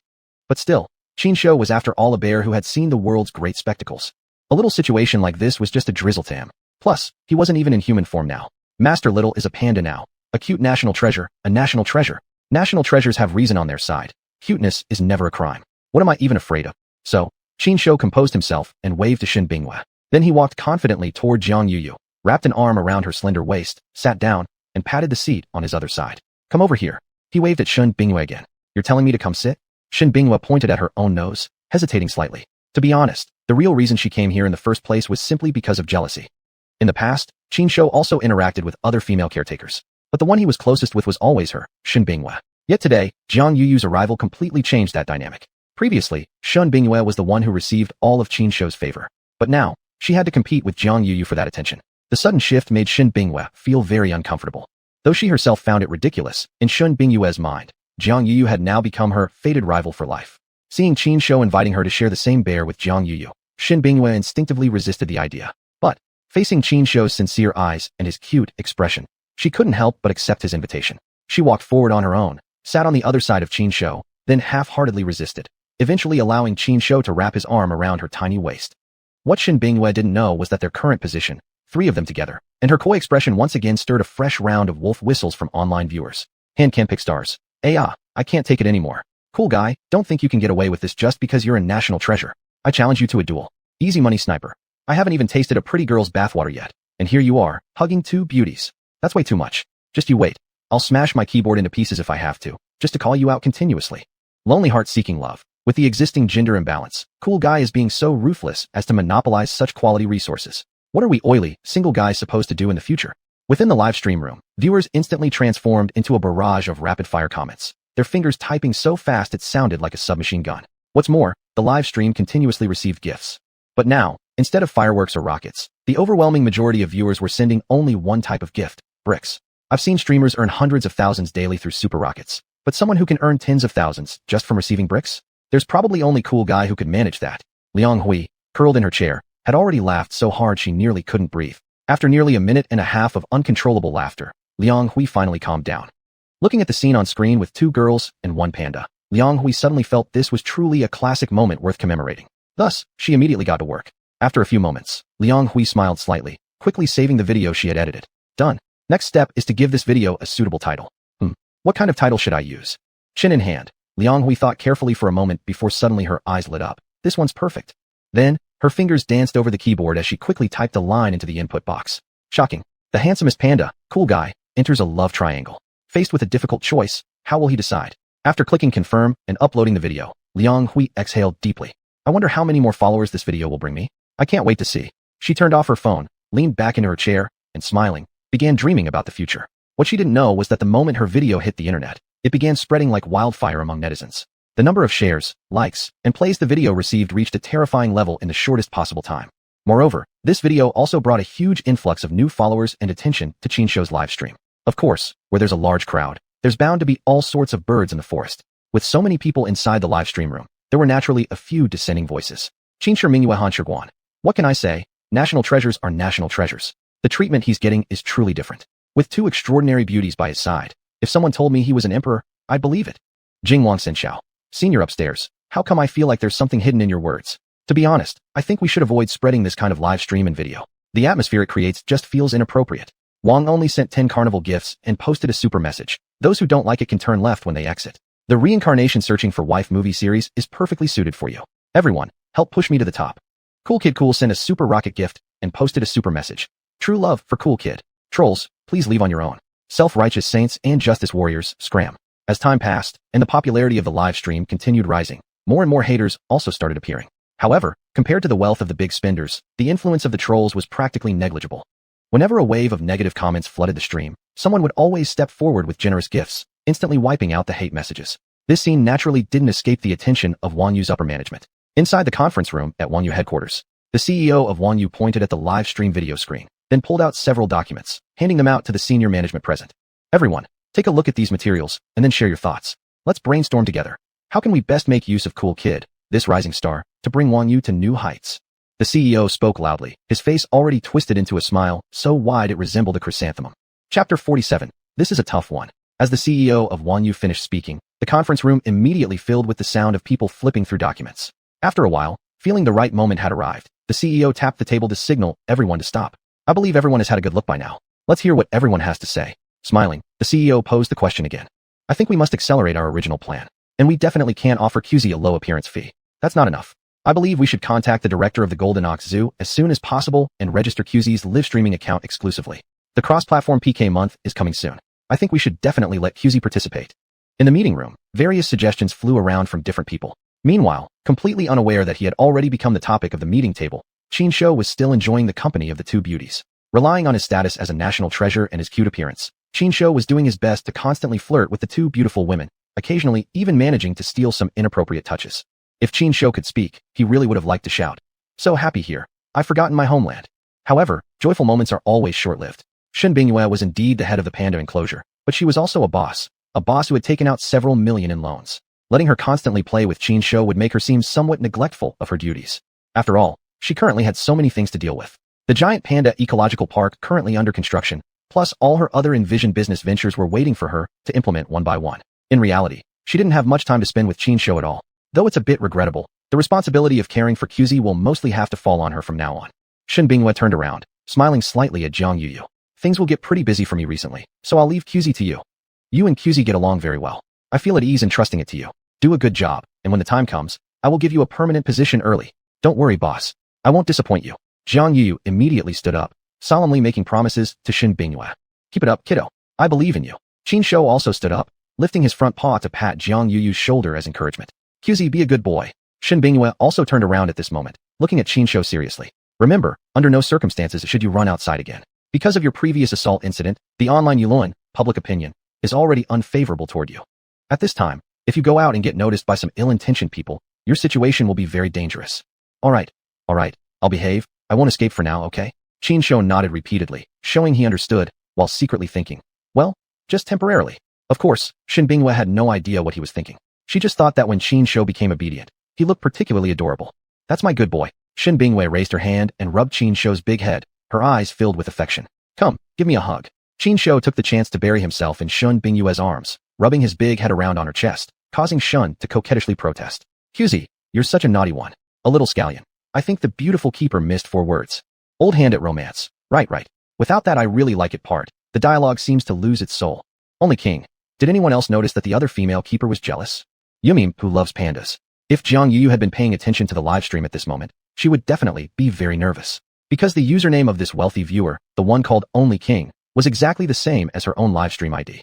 But still, Qin Shou was after all a bear who had seen the world's great spectacles. A little situation like this was just a drizzle to him. Plus, he wasn't even in human form now. Master Little is a panda now. A cute national treasure, a national treasure. National treasures have reason on their side. Cuteness is never a crime. What am I even afraid of? So, Qin Shou composed himself and waved to Shen Bingyue. Then he walked confidently toward Jiang Yuyu, wrapped an arm around her slender waist, sat down, and patted the seat on his other side. Come over here. He waved at Shen Bingyue again. You're telling me to come sit? Shen Bingyue pointed at her own nose, hesitating slightly. To be honest, the real reason she came here in the first place was simply because of jealousy. In the past, Qin Shou also interacted with other female caretakers, but the one he was closest with was always her, Shen Bingyue. Yet today, Jiang Yuyu's arrival completely changed that dynamic. Previously, Shen Bingyue was the one who received all of Qin Shou's favor, but now, she had to compete with Jiang Yuyu for that attention. The sudden shift made Shen Bingyue feel very uncomfortable. Though she herself found it ridiculous, in Shen Bingyue's mind, Jiang Yuyu had now become her fated rival for life. Seeing Qin Shou inviting her to share the same bear with Jiang Yuyu, Shen Bingyue instinctively resisted the idea. But, facing Qin Shou's sincere eyes and his cute expression, she couldn't help but accept his invitation. She walked forward on her own, sat on the other side of Qin Shou, then half-heartedly resisted, eventually allowing Qin Shou to wrap his arm around her tiny waist. What Shen Bingyue didn't know was that their current position, 3 of them together, and her coy expression once again stirred a fresh round of wolf whistles from online viewers. Hand can pick stars. I can't take it anymore. Cool guy, don't think you can get away with this just because you're a national treasure. I challenge you to a duel. Easy money sniper. I haven't even tasted a pretty girl's bathwater yet, and here you are, hugging 2 beauties. That's way too much. Just you wait. I'll smash my keyboard into pieces if I have to, just to call you out continuously. Lonely heart seeking love. With the existing gender imbalance, cool guy is being so ruthless as to monopolize such quality resources. What are we oily, single guys supposed to do in the future? Within the live stream room, viewers instantly transformed into a barrage of rapid-fire comments, their fingers typing so fast it sounded like a submachine gun. What's more, the live stream continuously received gifts. But now, instead of fireworks or rockets, the overwhelming majority of viewers were sending only one type of gift, bricks. I've seen streamers earn hundreds of thousands daily through super rockets, but someone who can earn tens of thousands just from receiving bricks? There's probably only cool guy who could manage that. Liang Hui, curled in her chair, had already laughed so hard she nearly couldn't breathe. After nearly a minute and a half of uncontrollable laughter, Liang Hui finally calmed down. Looking at the scene on screen with 2 girls and 1 panda, Liang Hui suddenly felt this was truly a classic moment worth commemorating. Thus, she immediately got to work. After a few moments, Liang Hui smiled slightly, quickly saving the video she had edited. Done. Next step is to give this video a suitable title. What kind of title should I use? Chin in hand, Liang Hui thought carefully for a moment before suddenly her eyes lit up. This one's perfect. Then, her fingers danced over the keyboard as she quickly typed a line into the input box. Shocking. The handsomest panda, cool guy, enters a love triangle. Faced with a difficult choice, how will he decide? After clicking confirm and uploading the video, Liang Hui exhaled deeply. I wonder how many more followers this video will bring me. I can't wait to see. She turned off her phone, leaned back into her chair, and smiling, began dreaming about the future. What she didn't know was that the moment her video hit the internet, it began spreading like wildfire among netizens. The number of shares, likes, and plays the video received reached a terrifying level in the shortest possible time. Moreover, this video also brought a huge influx of new followers and attention to Qinshou's live stream. Of course, where there's a large crowd, there's bound to be all sorts of birds in the forest. With so many people inside the live stream room, there were naturally a few dissenting voices. Qinshu Mingyuan Xuanhuan. What can I say? National treasures are national treasures. The treatment he's getting is truly different. With two extraordinary beauties by his side, if someone told me he was an emperor, I'd believe it. Jingwang Senshao. Senior upstairs, how come I feel like there's something hidden in your words? To be honest, I think we should avoid spreading this kind of live stream and video. The atmosphere it creates just feels inappropriate. Wang only sent 10 carnival gifts and posted a super message. Those who don't like it can turn left when they exit. The reincarnation searching for wife movie series is perfectly suited for you. Everyone, help push me to the top. Cool Kid Cool sent a super rocket gift and posted a super message. True love for Cool Kid. Trolls, please leave on your own. Self-righteous saints and justice warriors, scram. As time passed, and the popularity of the live stream continued rising, more and more haters also started appearing. However, compared to the wealth of the big spenders, the influence of the trolls was practically negligible. Whenever a wave of negative comments flooded the stream, someone would always step forward with generous gifts, instantly wiping out the hate messages. This scene naturally didn't escape the attention of Wanyu's upper management. Inside the conference room at Wanyu headquarters, the CEO of Wanyu pointed at the live stream video screen, then pulled out several documents, handing them out to the senior management present. Everyone, take a look at these materials, and then share your thoughts. Let's brainstorm together. How can we best make use of Cool Kid, this rising star, to bring Wanyu to new heights? The CEO spoke loudly, his face already twisted into a smile, so wide it resembled a chrysanthemum. Chapter 47. This is a tough one. As the CEO of Wanyu finished speaking, the conference room immediately filled with the sound of people flipping through documents. After a while, feeling the right moment had arrived, the CEO tapped the table to signal everyone to stop. I believe everyone has had a good look by now. Let's hear what everyone has to say. Smiling, the CEO posed the question again. I think we must accelerate our original plan. And we definitely can't offer QZ a low appearance fee. That's not enough. I believe we should contact the director of the Golden Ox Zoo as soon as possible and register QZ's live streaming account exclusively. The cross-platform PK month is coming soon. I think we should definitely let QZ participate. In the meeting room, various suggestions flew around from different people. Meanwhile, completely unaware that he had already become the topic of the meeting table, Qinshu was still enjoying the company of the two beauties. Relying on his status as a national treasure and his cute appearance, Qinshu was doing his best to constantly flirt with the two beautiful women, occasionally even managing to steal some inappropriate touches. If Qinshu could speak, he really would have liked to shout. So happy here. I've forgotten my homeland. However, joyful moments are always short-lived. Shen Bingyue was indeed the head of the Panda enclosure, but she was also a boss who had taken out several million in loans. Letting her constantly play with Qinshu would make her seem somewhat neglectful of her duties. After all, she currently had so many things to deal with. The giant Panda ecological park currently under construction, plus all her other envisioned business ventures were waiting for her to implement one by one. In reality, she didn't have much time to spend with Qinshu at all. Though it's a bit regrettable, the responsibility of caring for QZ will mostly have to fall on her from now on. Shen Bingyue turned around, smiling slightly at Jiang Yuyu. Things will get pretty busy for me recently, so I'll leave QZ to you. You and QZ get along very well. I feel at ease in trusting it to you. Do a good job, and when the time comes, I will give you a permanent position early. Don't worry, boss. I won't disappoint you. Jiang Yuyu immediately stood up, solemnly making promises to Shen Bingyue. Keep it up, kiddo. I believe in you. Qinshu also stood up, lifting his front paw to pat Jiang Yuyu's shoulder as encouragement. QZ, be a good boy. Shen Bingyue also turned around at this moment, looking at Qinshu seriously. Remember, under no circumstances should you run outside again. Because of your previous assault incident, the online Yulun, public opinion, is already unfavorable toward you. At this time, if you go out and get noticed by some ill-intentioned people, your situation will be very dangerous. Alright, I'll behave. I won't escape for now, okay? Qinshu nodded repeatedly, showing he understood, while secretly thinking, well, just temporarily. Of course, Shen Bingyue had no idea what he was thinking. She just thought that when Qinshu became obedient, he looked particularly adorable. That's my good boy. Shen Bingyue raised her hand and rubbed Qinshu's big head, her eyes filled with affection. Come, give me a hug. Qinshu took the chance to bury himself in Shen Bingyue's arms, rubbing his big head around on her chest, causing Shen to coquettishly protest. QZ, you're such a naughty one. A little scallion. I think the beautiful keeper missed 4 words. Old hand at romance. Right. Without that I really like it part. The dialogue seems to lose its soul. Only king. Did anyone else notice that the other female keeper was jealous? Yumi, who loves pandas. If Jiang Yu had been paying attention to the livestream at this moment, she would definitely be very nervous. Because the username of this wealthy viewer, the one called Only King, was exactly the same as her own livestream ID.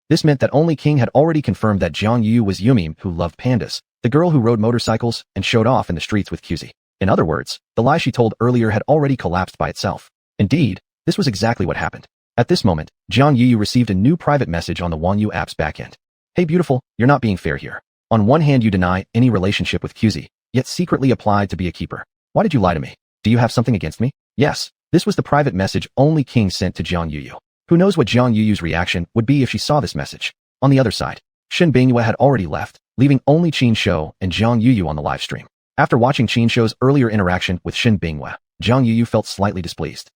This meant that Only King had already confirmed that Jiang Yu was Yumi, who loved pandas, the girl who rode motorcycles and showed off in the streets with QZ. In other words, the lie she told earlier had already collapsed by itself. Indeed, this was exactly what happened. At this moment, Jiang Yu received a new private message on the Xuanhuan app's backend. Hey beautiful, you're not being fair here. On one hand you deny any relationship with QZ, yet secretly applied to be a keeper. Why did you lie to me? Do you have something against me? Yes, this was the private message Only King sent to Jiang Yu. Who knows what Jiang Yu's reaction would be if she saw this message. On the other side, Shen Bingyue had already left, leaving only Qin Shou and Jiang Yu on the livestream. After watching Qin Shou's earlier interaction with Shen Bingyue, Jiang Yu felt slightly displeased.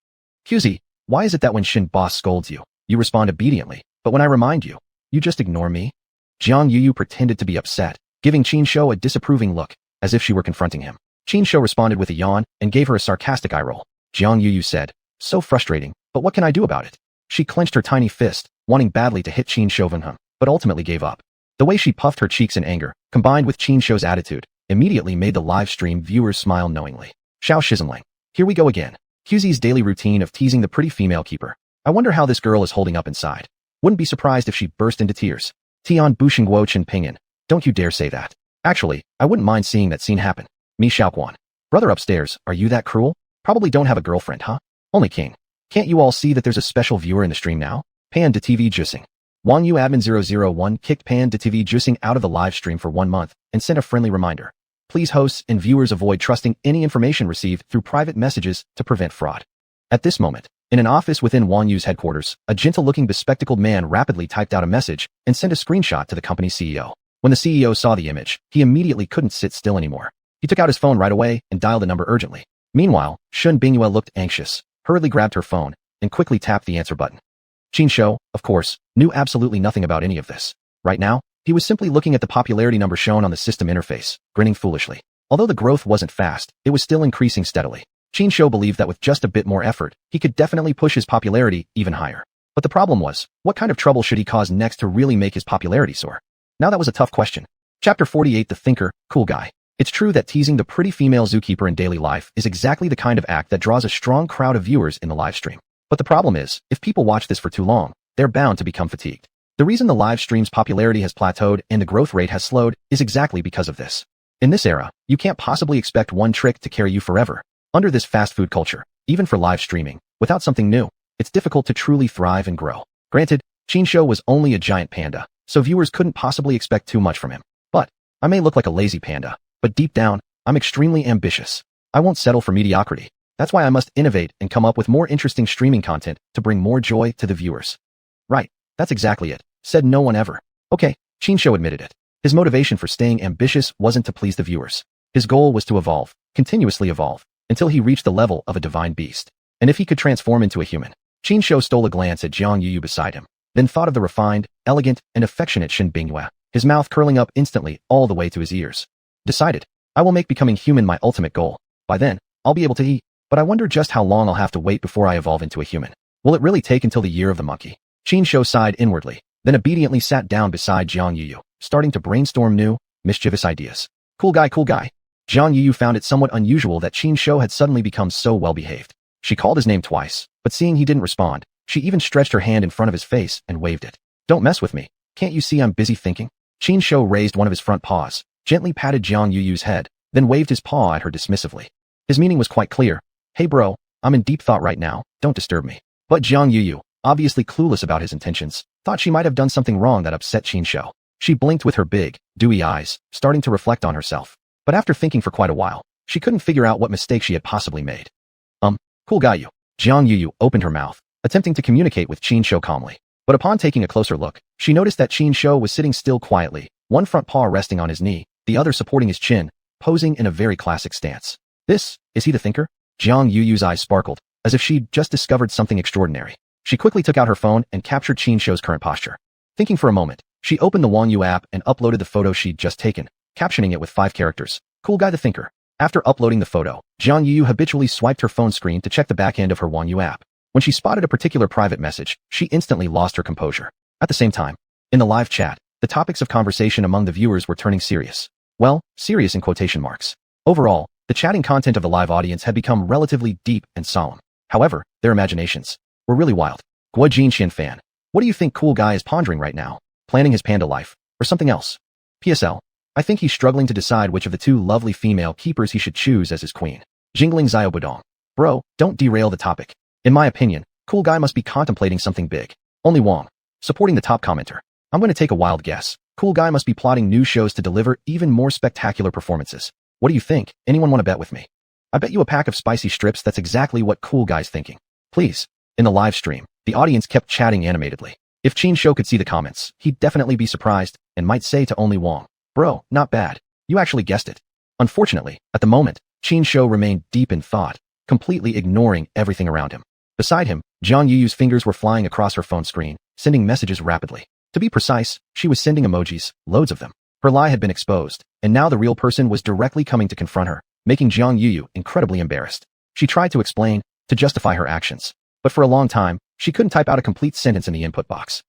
QZ, why is it that when Shen boss scolds you, you respond obediently, but when I remind you, you just ignore me? Jiang Yu pretended to be upset, giving Qin Shou a disapproving look, as if she were confronting him. Qin Shou responded with a yawn and gave her a sarcastic eye roll. Jiang Yu said, so frustrating, but what can I do about it? She clenched her tiny fist, wanting badly to hit Qin Shou, but ultimately gave up. The way she puffed her cheeks in anger, combined with Qin Shou's attitude, immediately made the live stream viewers smile knowingly. Xiao Shizenlang. Here we go again. QZ's daily routine of teasing the pretty female keeper. I wonder how this girl is holding up inside. Wouldn't be surprised if she burst into tears. Tian Bushingguo Chen Pingyan. Don't you dare say that. Actually, I wouldn't mind seeing that scene happen. Me Xuanhuan. Brother upstairs, are you that cruel? Probably don't have a girlfriend, huh? Only King. Can't you all see that there's a special viewer in the stream now? Panda TV Jusing. Wang Yu admin 001 kicked Panda TV Jusing out of the live stream for 1 month and sent a friendly reminder. Please hosts and viewers avoid trusting any information received through private messages to prevent fraud. At this moment, in an office within Wang Yu's headquarters, a gentle-looking bespectacled man rapidly typed out a message and sent a screenshot to the company's CEO. When the CEO saw the image, he immediately couldn't sit still anymore. He took out his phone right away and dialed the number urgently. Meanwhile, Shen Bingyue looked anxious, hurriedly grabbed her phone, and quickly tapped the answer button. Qin Shou, of course, knew absolutely nothing about any of this. Right now, he was simply looking at the popularity number shown on the system interface, grinning foolishly. Although the growth wasn't fast, it was still increasing steadily. Qin Shou believed that with just a bit more effort, he could definitely push his popularity even higher. But the problem was, what kind of trouble should he cause next to really make his popularity soar? Now that was a tough question. Chapter 48 The Thinker, Cool Guy. It's true that teasing the pretty female zookeeper in daily life is exactly the kind of act that draws a strong crowd of viewers in the live stream. But the problem is, if people watch this for too long, they're bound to become fatigued. The reason the live stream's popularity has plateaued and the growth rate has slowed is exactly because of this. In this era, you can't possibly expect one trick to carry you forever. Under this fast food culture, even for live streaming, without something new, it's difficult to truly thrive and grow. Granted, Qin Shou was only a giant panda, so viewers couldn't possibly expect too much from him. But, I may look like a lazy panda, but deep down, I'm extremely ambitious. I won't settle for mediocrity. That's why I must innovate and come up with more interesting streaming content to bring more joy to the viewers. Right, that's exactly it, said no one ever. Okay, Qin Shou admitted it. His motivation for staying ambitious wasn't to please the viewers. His goal was to evolve, continuously evolve, until he reached the level of a divine beast. And if he could transform into a human. Qin Shou stole a glance at Jiang Yu beside him, then thought of the refined, elegant, and affectionate Shen Bingyue, his mouth curling up instantly all the way to his ears. Decided, I will make becoming human my ultimate goal. By then, I'll be able to eat, but I wonder just how long I'll have to wait before I evolve into a human. Will it really take until the year of the monkey? Qin Shou sighed inwardly, then obediently sat down beside Jiang Yu, starting to brainstorm new, mischievous ideas. Cool guy, cool guy. Jiang Yu found it somewhat unusual that Qin Shou had suddenly become so well-behaved. She called his name twice, but seeing he didn't respond, she even stretched her hand in front of his face and waved it. Don't mess with me. Can't you see I'm busy thinking? Qin Shou raised one of his front paws, gently patted Jiang Yu's head, then waved his paw at her dismissively. His meaning was quite clear. Hey bro, I'm in deep thought right now, don't disturb me. But Jiang Yu, obviously clueless about his intentions, thought she might have done something wrong that upset Qin Shou. She blinked with her big, dewy eyes, starting to reflect on herself. But after thinking for quite a while, she couldn't figure out what mistake she had possibly made. Cool guy you. Jiang Yu opened her mouth, attempting to communicate with Qin Shou calmly. But upon taking a closer look, she noticed that Qin Shou was sitting still quietly, one front paw resting on his knee, the other supporting his chin, posing in a very classic stance. Is he the thinker? Jiang Yu's eyes sparkled, as if she'd just discovered something extraordinary. She quickly took out her phone and captured Qin Shou's current posture. Thinking for a moment, she opened the Xuanhuan app and uploaded the photo she'd just taken, captioning it with 5 characters. Cool guy the thinker. After uploading the photo, Jiang Yuyu habitually swiped her phone screen to check the back end of her xuanhuan app. When she spotted a particular private message, she instantly lost her composure. At the same time, in the live chat, the topics of conversation among the viewers were turning serious. Well, serious in quotation marks. Overall, the chatting content of the live audience had become relatively deep and solemn. However, their imaginations were really wild. Guo Jinxian fan. What do you think cool guy is pondering right now? Planning his panda life, or something else? PSL. I think he's struggling to decide which of the two lovely female keepers he should choose as his queen. Jingling Xiao Budong. Bro, don't derail the topic. In my opinion, cool guy must be contemplating something big. Only Wong. Supporting the top commenter. I'm going to take a wild guess. Cool guy must be plotting new shows to deliver even more spectacular performances. What do you think? Anyone want to bet with me? I bet you a pack of spicy strips that's exactly what cool guy's thinking. Please. In the live stream, the audience kept chatting animatedly. If Qin Shou could see the comments, he'd definitely be surprised and might say to only Wong, bro, not bad. You actually guessed it. Unfortunately, at the moment, Qin Shou remained deep in thought, completely ignoring everything around him. Beside him, Jiang Yuyu's fingers were flying across her phone screen, sending messages rapidly. To be precise, she was sending emojis, loads of them. Her lie had been exposed, and now the real person was directly coming to confront her, making Jiang Yuyu incredibly embarrassed. She tried to explain, to justify her actions, but for a long time, she couldn't type out a complete sentence in the input box.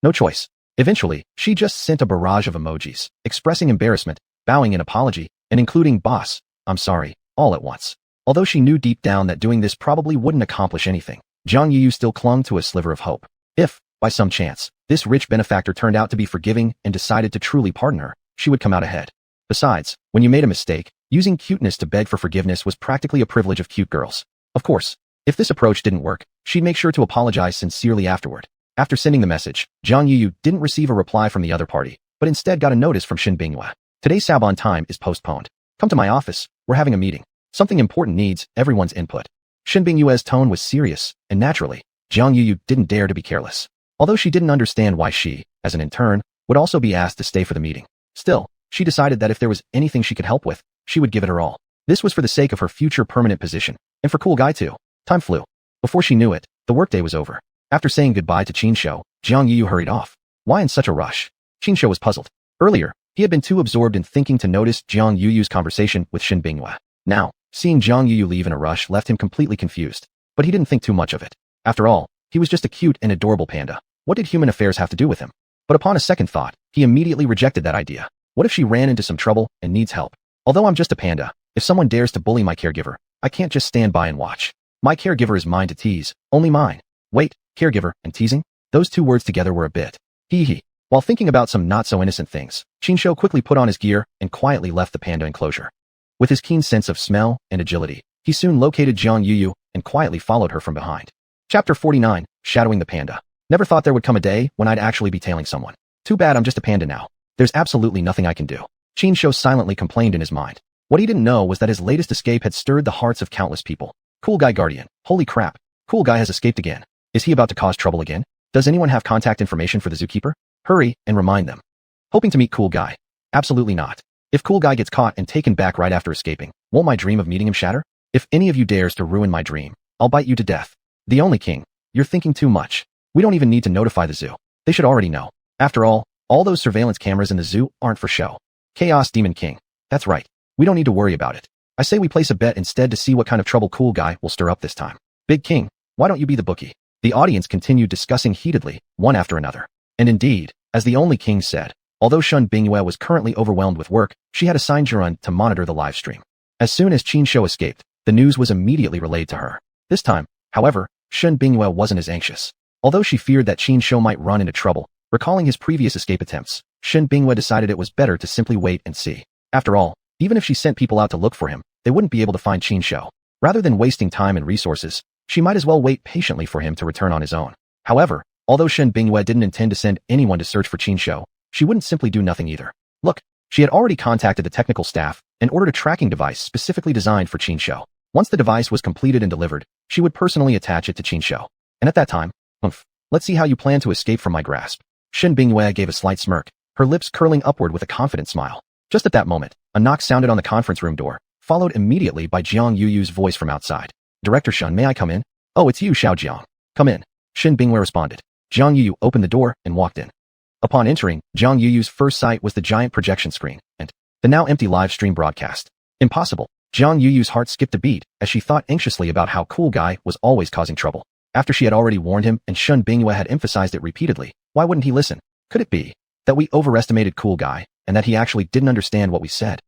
No choice. Eventually, she just sent a barrage of emojis, expressing embarrassment, bowing an apology, and including boss, I'm sorry, all at once. Although she knew deep down that doing this probably wouldn't accomplish anything, Jiang Yuyu still clung to a sliver of hope. If, by some chance, this rich benefactor turned out to be forgiving and decided to truly pardon her, she would come out ahead. Besides, when you made a mistake, using cuteness to beg for forgiveness was practically a privilege of cute girls. Of course, if this approach didn't work, she'd make sure to apologize sincerely afterward. After sending the message, Jiang Yuyu didn't receive a reply from the other party, but instead got a notice from Shin Bingyue. Today's Sabon time is postponed. Come to my office, we're having a meeting. Something important needs everyone's input. Shin Bingyue's tone was serious, and naturally, Jiang Yuyu didn't dare to be careless. Although she didn't understand why she, as an intern, would also be asked to stay for the meeting. Still, she decided that if there was anything she could help with, she would give it her all. This was for the sake of her future permanent position, and for cool guy too. Time flew. Before she knew it, the workday was over. After saying goodbye to Qin Shou, Jiang Yuyu hurried off. Why in such a rush? Qin Shou was puzzled. Earlier, he had been too absorbed in thinking to notice Jiang Yuyu's conversation with Shin Bingyue. Now, seeing Jiang Yuyu leave in a rush left him completely confused, but he didn't think too much of it. After all, he was just a cute and adorable panda. What did human affairs have to do with him? But upon a second thought, he immediately rejected that idea. What if she ran into some trouble and needs help? Although I'm just a panda, if someone dares to bully my caregiver, I can't just stand by and watch. My caregiver is mine to tease, only mine. Wait, caregiver and teasing? Those two words together were a bit. Hee. While thinking about some not-so-innocent things, Qin Shou quickly put on his gear and quietly left the panda enclosure. With his keen sense of smell and agility, he soon located Jiang Yuyu and quietly followed her from behind. Chapter 49, Shadowing the Panda. Never thought there would come a day when I'd actually be tailing someone. Too bad I'm just a panda now. There's absolutely nothing I can do. Qin Shou silently complained in his mind. What he didn't know was that his latest escape had stirred the hearts of countless people. Cool guy guardian. Holy crap. Cool guy has escaped again. Is he about to cause trouble again? Does anyone have contact information for the zookeeper? Hurry and remind them. Hoping to meet cool guy. Absolutely not. If cool guy gets caught and taken back right after escaping, won't my dream of meeting him shatter? If any of you dares to ruin my dream, I'll bite you to death. The only king. You're thinking too much. We don't even need to notify the zoo. They should already know. After all those surveillance cameras in the zoo aren't for show. Chaos Demon King. That's right. We don't need to worry about it. I say we place a bet instead to see what kind of trouble cool guy will stir up this time. Big King, why don't you be the bookie? The audience continued discussing heatedly, one after another. And indeed, as the only king said, although Shin Bingyue was currently overwhelmed with work, she had assigned xuanhuan to monitor the live stream. As soon as Qin Shou escaped, the news was immediately relayed to her. This time, however, Shin Bingyue wasn't as anxious. Although she feared that Qin Shou might run into trouble, recalling his previous escape attempts, Shin Bingyue decided it was better to simply wait and see. After all, even if she sent people out to look for him, they wouldn't be able to find Qin Shou. Rather than wasting time and resources, she might as well wait patiently for him to return on his own. However, although Shin Bingyue didn't intend to send anyone to search for Qin Shou, she wouldn't simply do nothing either. Look, she had already contacted the technical staff and ordered a tracking device specifically designed for Qin Shou. Once the device was completed and delivered, she would personally attach it to Qin Shou. And at that time, let's see how you plan to escape from my grasp. Shin Bingyue gave a slight smirk, her lips curling upward with a confident smile. Just at that moment, a knock sounded on the conference room door, followed immediately by Jiang Yuyu's voice from outside. Director Shun, may I come in? Oh, it's you, Xiao Jiang. Come in. Shin Bingyue responded. Jiang Yuyu opened the door and walked in. Upon entering, Jiang Yuyu's first sight was the giant projection screen and the now empty live stream broadcast. Impossible. Jiang Yuyu's heart skipped a beat as she thought anxiously about how Cool Guy was always causing trouble. After she had already warned him and Shun Bingyue had emphasized it repeatedly, why wouldn't he listen? Could it be that we overestimated Cool Guy and that he actually didn't understand what we said?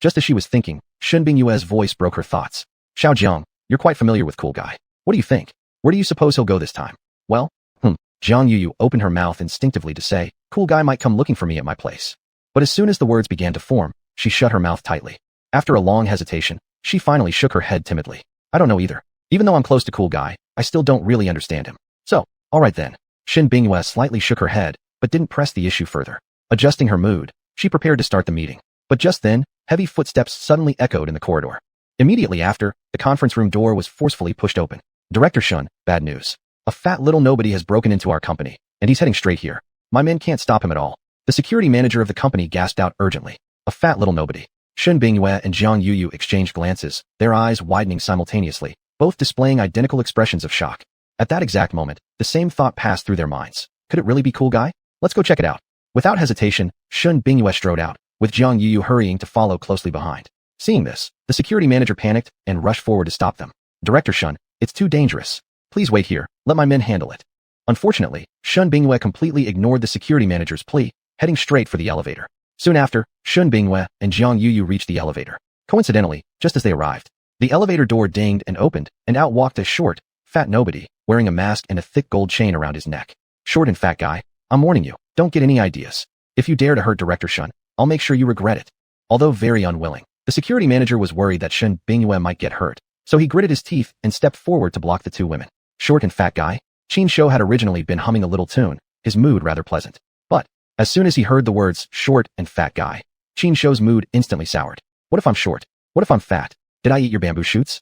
Just as she was thinking, Shun Bingyue's voice broke her thoughts. Xiao Jiang, you're quite familiar with Cool Guy. What do you think? Where do you suppose he'll go this time? Well, Jiang Yuyu opened her mouth instinctively to say, Cool Guy might come looking for me at my place. But as soon as the words began to form, she shut her mouth tightly. After a long hesitation, she finally shook her head timidly. I don't know either. Even though I'm close to Cool Guy, I still don't really understand him. So, alright then. Shun Bingyue slightly shook her head, but didn't press the issue further. Adjusting her mood, she prepared to start the meeting. But just then, heavy footsteps suddenly echoed in the corridor. Immediately after, the conference room door was forcefully pushed open. Director Shun, bad news. A fat little nobody has broken into our company, and he's heading straight here. My men can't stop him at all. The security manager of the company gasped out urgently. A fat little nobody. Shun Bingyue and Jiang Yuyu exchanged glances, their eyes widening simultaneously, both displaying identical expressions of shock. At that exact moment, the same thought passed through their minds. Could it really be Cool Guy? Let's go check it out. Without hesitation, Shun Bingyue strode out, with Jiang Yuyu hurrying to follow closely behind. Seeing this, the security manager panicked and rushed forward to stop them. Director Shun, it's too dangerous. Please wait here, let my men handle it. Unfortunately, Shun Bingyue completely ignored the security manager's plea, heading straight for the elevator. Soon after, Shun Bingyue and Jiang Yuyu reached the elevator. Coincidentally, just as they arrived, the elevator door dinged and opened, and out walked a short, fat nobody, wearing a mask and a thick gold chain around his neck. Short and fat guy, I'm warning you, don't get any ideas. If you dare to hurt Director Shun, I'll make sure you regret it. Although very unwilling, the security manager was worried that Shun Bingyue might get hurt, so he gritted his teeth and stepped forward to block the two women. Short and fat guy, Qin Shou had originally been humming a little tune, his mood rather pleasant. But, as soon as he heard the words short and fat guy, Qin Shou's mood instantly soured. What if I'm short? What if I'm fat? Did I eat your bamboo shoots?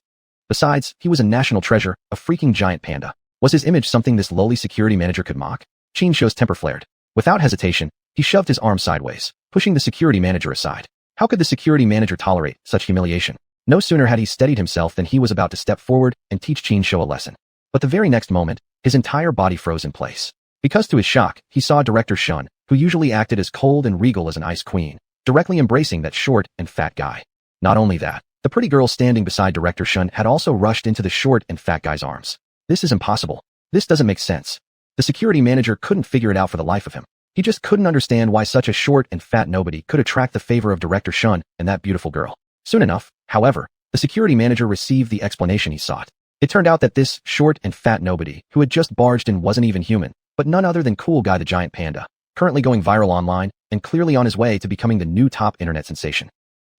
Besides, he was a national treasure, a freaking giant panda. Was his image something this lowly security manager could mock? Qin Shou's temper flared. Without hesitation, he shoved his arm sideways, pushing the security manager aside. How could the security manager tolerate such humiliation? No sooner had he steadied himself than he was about to step forward and teach Qin Shou a lesson. But the very next moment, his entire body froze in place. Because to his shock, he saw Director Shun, who usually acted as cold and regal as an ice queen, directly embracing that short and fat guy. Not only that, the pretty girl standing beside Director Shun had also rushed into the short and fat guy's arms. This is impossible. This doesn't make sense. The security manager couldn't figure it out for the life of him. He just couldn't understand why such a short and fat nobody could attract the favor of Director Shun and that beautiful girl. Soon enough, however, the security manager received the explanation he sought. It turned out that this short and fat nobody who had just barged in wasn't even human, but none other than Cool Guy the giant panda, currently going viral online and clearly on his way to becoming the new top internet sensation.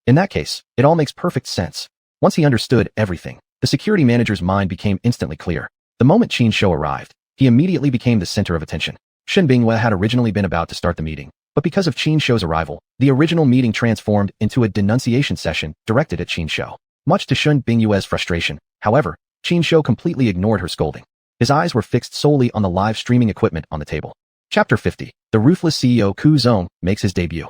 In that case, it all makes perfect sense. Once he understood everything, the security manager's mind became instantly clear. The moment Qin Shou arrived, he immediately became the center of attention. Shun Bingyue had originally been about to start the meeting, but because of Qin Shou's arrival, the original meeting transformed into a denunciation session directed at Qin Shou. Much to Shun Bingyue's frustration, however, Qin Shou completely ignored her scolding. His eyes were fixed solely on the live streaming equipment on the table. Chapter 50. The ruthless CEO Ku Zong makes his debut.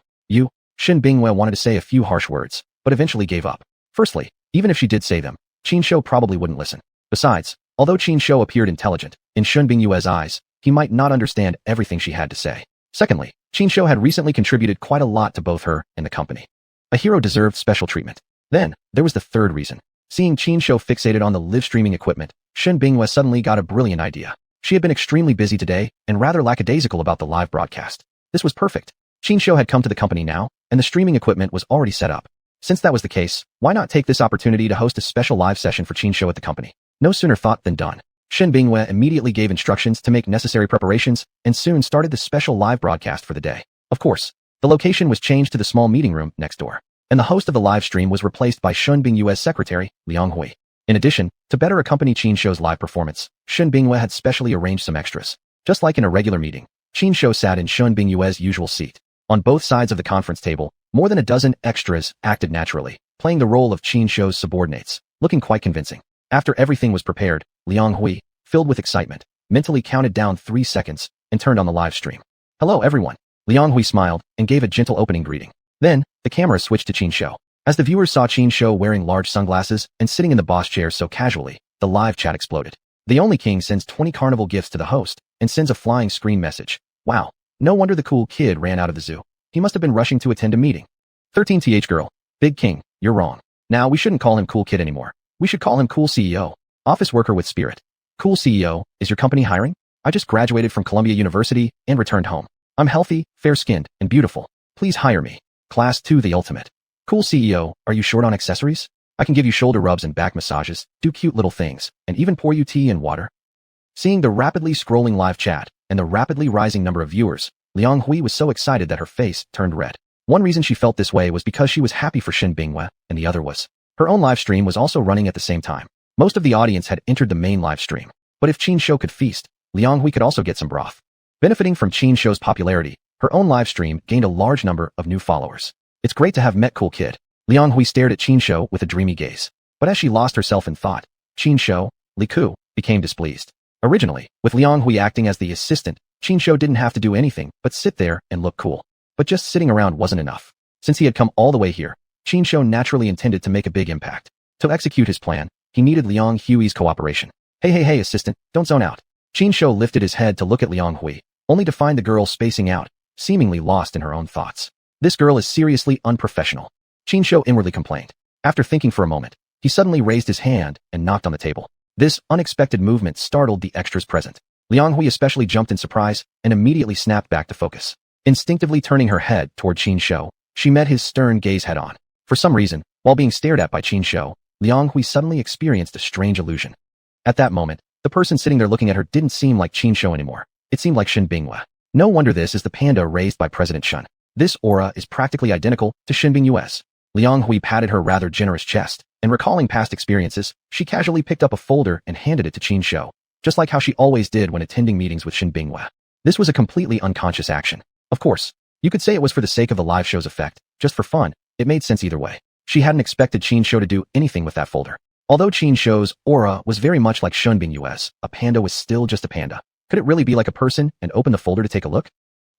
Shun Bingyue wanted to say a few harsh words, but eventually gave up. Firstly, even if she did say them, Qin Shou probably wouldn't listen. Besides, although Qin Shou appeared intelligent, in Shun Bingyue's eyes, he might not understand everything she had to say. Secondly, Qin Shou had recently contributed quite a lot to both her and the company. A hero deserved special treatment. Then, there was the third reason. Seeing Qin Shou fixated on the live streaming equipment, Shun Bingyue suddenly got a brilliant idea. She had been extremely busy today and rather lackadaisical about the live broadcast. This was perfect. Qin Shou had come to the company now, and the streaming equipment was already set up. Since that was the case, why not take this opportunity to host a special live session for Qin Shou at the company? No sooner thought than done. Shun Bingyue immediately gave instructions to make necessary preparations and soon started the special live broadcast for the day. Of course, the location was changed to the small meeting room next door, and the host of the live stream was replaced by Shun Bingyue's secretary, Liang Hui. In addition, to better accompany Qin Shou's live performance, Shun Bingyue had specially arranged some extras. Just like in a regular meeting, Qin Shou sat in Shun Bingyue's usual seat. On both sides of the conference table, more than a dozen extras acted naturally, playing the role of Qin Shou's subordinates, looking quite convincing. After everything was prepared, Liang Hui, filled with excitement, mentally counted down 3 seconds and turned on the live stream. Hello everyone. Liang Hui smiled and gave a gentle opening greeting. Then, the camera switched to Qin Shou. As the viewers saw Qin Shou wearing large sunglasses and sitting in the boss chair so casually, the live chat exploded. The only king sends 20 carnival gifts to the host and sends a flying screen message. Wow. No wonder the cool kid ran out of the zoo. He must have been rushing to attend a meeting. 13th girl. Big king, you're wrong. Now, we shouldn't call him Cool Kid anymore. We should call him Cool CEO. Office worker with spirit. Cool CEO, is your company hiring? I just graduated from Columbia University and returned home. I'm healthy, fair-skinned, and beautiful. Please hire me. Class 2 the ultimate. Cool CEO, are you short on accessories? I can give you shoulder rubs and back massages, do cute little things, and even pour you tea and water. Seeing the rapidly scrolling live chat and the rapidly rising number of viewers, Liang Hui was so excited that her face turned red. One reason she felt this way was because she was happy for Xin Bingwe, and the other was her own live stream was also running at the same time. Most of the audience had entered the main live stream, but if Qin Shou could feast, Liang Hui could also get some broth. Benefiting from Qin Shou's popularity, her own live stream gained a large number of new followers. It's great to have met Cool Kid. Liang Hui stared at Qin Shou with a dreamy gaze. But as she lost herself in thought, Qin Shou, Li Ku, became displeased. Originally, with Liang Hui acting as the assistant, Qin Shou didn't have to do anything but sit there and look cool. But just sitting around wasn't enough. Since he had come all the way here, Qin Shou naturally intended to make a big impact. To execute his plan, he needed Liang Hui's cooperation. Hey, assistant, don't zone out. Qin Shou lifted his head to look at Liang Hui, only to find the girl spacing out, seemingly lost in her own thoughts. This girl is seriously unprofessional. Qin Shou inwardly complained. After thinking for a moment, he suddenly raised his hand and knocked on the table. This unexpected movement startled the extras present. Liang Hui especially jumped in surprise and immediately snapped back to focus. Instinctively turning her head toward Qin Shou, she met his stern gaze head-on. For some reason, while being stared at by Qin Shou, Liang Hui suddenly experienced a strange illusion. At that moment, the person sitting there looking at her didn't seem like Qin Shou anymore. It seemed like Xin Bingwe. No wonder this is the panda raised by President Shun. This aura is practically identical to Xin Bingwe's. Liang Hui patted her rather generous chest, and recalling past experiences, she casually picked up a folder and handed it to Qin Shou, just like how she always did when attending meetings with Xin Bingwe. This was a completely unconscious action. Of course, you could say it was for the sake of the live show's effect, just for fun. It made sense either way. She hadn't expected Qin Shou to do anything with that folder. Although Qin Shou's aura was very much like Xin Bingwe's, a panda was still just a panda. Could it really be like a person and open the folder to take a look?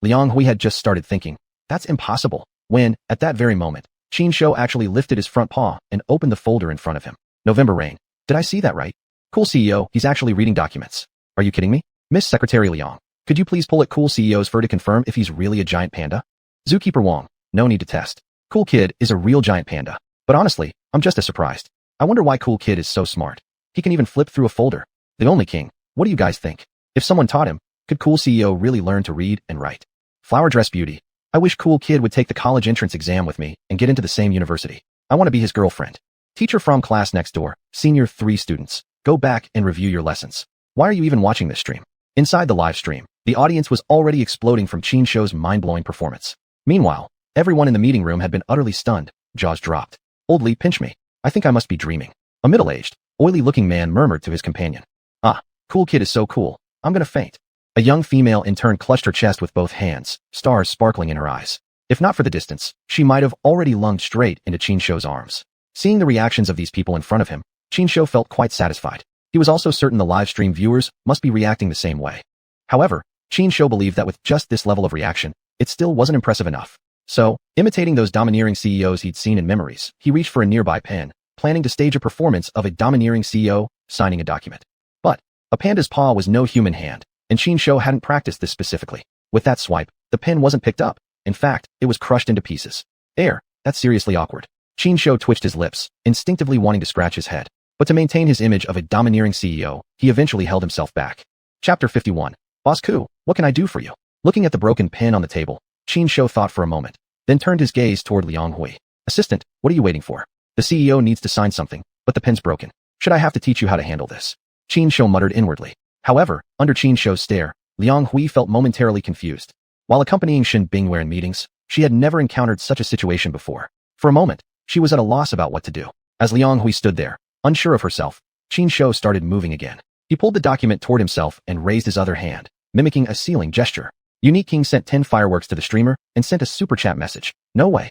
Liang Hui had just started thinking, that's impossible, when, at that very moment, Qin Shou actually lifted his front paw and opened the folder in front of him. November rain. Did I see that right? Cool CEO, he's actually reading documents. Are you kidding me? Miss Secretary Liang, could you please pull at Cool CEO's fur to confirm if he's really a giant panda? Zookeeper Wong, no need to test. Cool Kid is a real giant panda. But honestly, I'm just as surprised. I wonder why Cool Kid is so smart. He can even flip through a folder. The only king. What do you guys think? If someone taught him, could Cool CEO really learn to read and write? Flower Dress Beauty. I wish Cool Kid would take the college entrance exam with me and get into the same university. I want to be his girlfriend. Teacher from class next door, senior 3 students. Go back and review your lessons. Why are you even watching this stream? Inside the live stream, the audience was already exploding from Qin Shou's mind-blowing performance. Meanwhile, everyone in the meeting room had been utterly stunned, jaws dropped. Old Li, pinch me. I think I must be dreaming. A middle-aged, oily-looking man murmured to his companion. Ah, Cool Kid is so cool. I'm gonna faint. A young female in turn clutched her chest with both hands, stars sparkling in her eyes. If not for the distance, she might have already lunged straight into Qin Shou's arms. Seeing the reactions of these people in front of him, Qin Shou felt quite satisfied. He was also certain the live stream viewers must be reacting the same way. However, Qin Shou believed that with just this level of reaction, it still wasn't impressive enough. So, imitating those domineering CEOs he'd seen in memories, he reached for a nearby pen, planning to stage a performance of a domineering CEO signing a document. But, a panda's paw was no human hand, and Qin Shou hadn't practiced this specifically. With that swipe, the pen wasn't picked up. In fact, it was crushed into pieces. That's seriously awkward. Qin Shou twitched his lips, instinctively wanting to scratch his head. But to maintain his image of a domineering CEO, he eventually held himself back. Chapter 51. Boss Ku, what can I do for you? Looking at the broken pen on the table, Qin Shou thought for a moment, then turned his gaze toward Liang Hui. Assistant, what are you waiting for? The CEO needs to sign something, but the pen's broken. Should I have to teach you how to handle this? Qin Shou muttered inwardly. However, under Qin Shou's stare, Liang Hui felt momentarily confused. While accompanying Xin Bingwe in meetings, she had never encountered such a situation before. For a moment, she was at a loss about what to do. As Liang Hui stood there, unsure of herself, Qin Shou started moving again. He pulled the document toward himself and raised his other hand, mimicking a sealing gesture. Unique King sent 10 fireworks to the streamer and sent a super chat message. No way.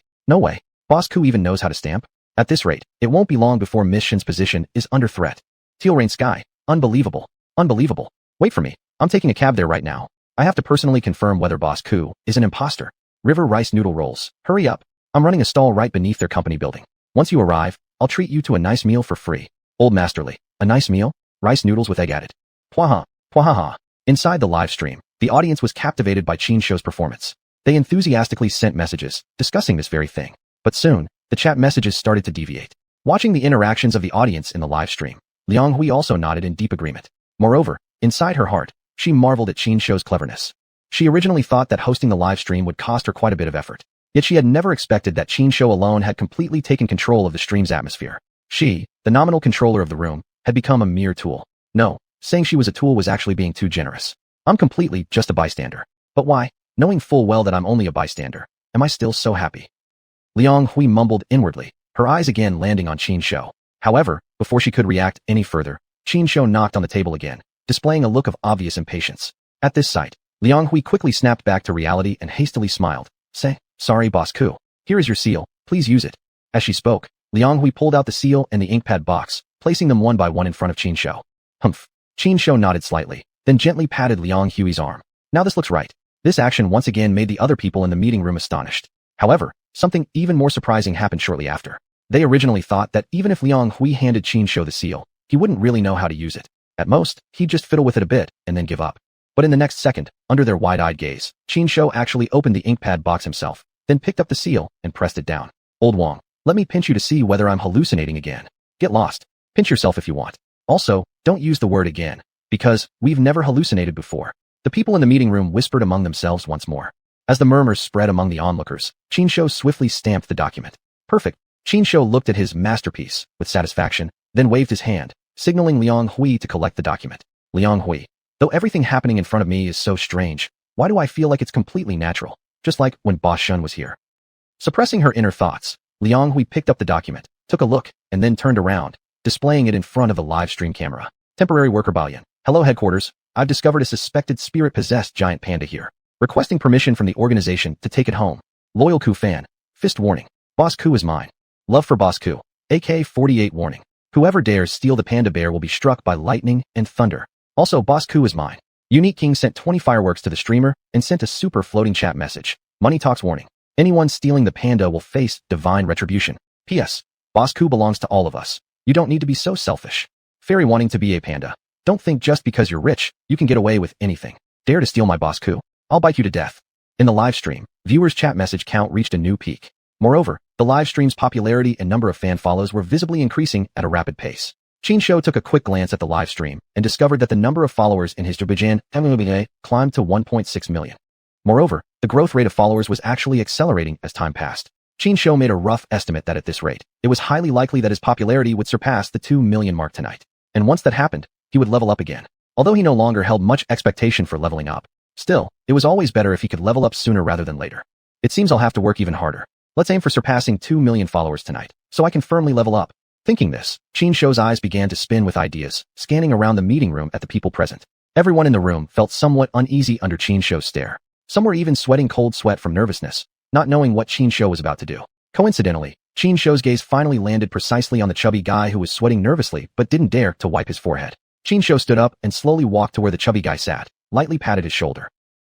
Boss Ku even knows how to stamp? At this rate, it won't be long before Miss Shin's position is under threat. Teal Rain Sky. Unbelievable. Wait for me. I'm taking a cab there right now. I have to personally confirm whether Boss Ku is an imposter. River Rice Noodle Rolls. Hurry up. I'm running a stall right beneath their company building. Once you arrive, I'll treat you to a nice meal for free. Old Masterly. A nice meal? Rice noodles with egg added. Pwaha. Inside the live stream, the audience was captivated by Qin Shou's performance. They enthusiastically sent messages, discussing this very thing. But soon, the chat messages started to deviate. Watching the interactions of the audience in the live stream, Liang Hui also nodded in deep agreement. Moreover, inside her heart, she marveled at Qin Shou's cleverness. She originally thought that hosting the live stream would cost her quite a bit of effort. Yet she had never expected that Qin Shou alone had completely taken control of the stream's atmosphere. She, the nominal controller of the room, had become a mere tool. No, saying she was a tool was actually being too generous. I'm completely just a bystander. But why, knowing full well that I'm only a bystander, am I still so happy? Liang Hui mumbled inwardly, her eyes again landing on Qin Shou. However, before she could react any further, Qin Shou knocked on the table again, displaying a look of obvious impatience. At this sight, Liang Hui quickly snapped back to reality and hastily smiled. Sorry, Boss Ku. Here is your seal, please use it. As she spoke, Liang Hui pulled out the seal and the inkpad box, placing them one by one in front of Qin Shou. Humph. Qin Shou nodded slightly, then gently patted Liang Hui's arm. Now this looks right. This action once again made the other people in the meeting room astonished. However, something even more surprising happened shortly after. They originally thought that even if Liang Hui handed Qin Shou the seal, he wouldn't really know how to use it. At most, he'd just fiddle with it a bit and then give up. But in the next second, under their wide-eyed gaze, Qin Shou actually opened the inkpad box himself, then picked up the seal and pressed it down. Old Wang, let me pinch you to see whether I'm hallucinating again. Get lost. Pinch yourself if you want. Also, don't use the word again, because we've never hallucinated before. The people in the meeting room whispered among themselves once more. As the murmurs spread among the onlookers, Qin Shou swiftly stamped the document. Perfect. Qin Shou looked at his masterpiece with satisfaction, then waved his hand, signaling Liang Hui to collect the document. Liang Hui, though everything happening in front of me is so strange, why do I feel like it's completely natural, just like when Boss Shun was here? Suppressing her inner thoughts, Liang Hui picked up the document, took a look, and then turned around, displaying it in front of the live stream camera. Temporary worker Balian. Hello headquarters, I've discovered a suspected spirit-possessed giant panda here. Requesting permission from the organization to take it home. Loyal Ku fan. Fist warning. Boss Ku is mine. Love for Boss Ku. AK-48 warning. Whoever dares steal the panda bear will be struck by lightning and thunder. Also, Boss Ku is mine. Unique King sent 20 fireworks to the streamer and sent a super floating chat message. Money talks warning. Anyone stealing the panda will face divine retribution. P.S. Boss Ku belongs to all of us. You don't need to be so selfish. Fairy wanting to be a panda. Don't think just because you're rich, you can get away with anything. Dare to steal my Boss Ku. I'll bite you to death. In the live stream, viewers' chat message count reached a new peak. Moreover, the live stream's popularity and number of fan follows were visibly increasing at a rapid pace. Qin Shou took a quick glance at the live stream and discovered that the number of followers in his Zhebian climbed to 1.6 million. Moreover, the growth rate of followers was actually accelerating as time passed. Qin Shou made a rough estimate that at this rate, it was highly likely that his popularity would surpass the 2 million mark tonight. And once that happened, he would level up again. Although he no longer held much expectation for leveling up, still, it was always better if he could level up sooner rather than later. It seems I'll have to work even harder. Let's aim for surpassing 2 million followers tonight, so I can firmly level up. Thinking this, Qin Shou's eyes began to spin with ideas, scanning around the meeting room at the people present. Everyone in the room felt somewhat uneasy under Qin Shou's stare. Some were even sweating cold sweat from nervousness, not knowing what Qin Shou was about to do. Coincidentally, Qin Shou's gaze finally landed precisely on the chubby guy who was sweating nervously but didn't dare to wipe his forehead. Qin Shou stood up and slowly walked to where the chubby guy sat, lightly patted his shoulder.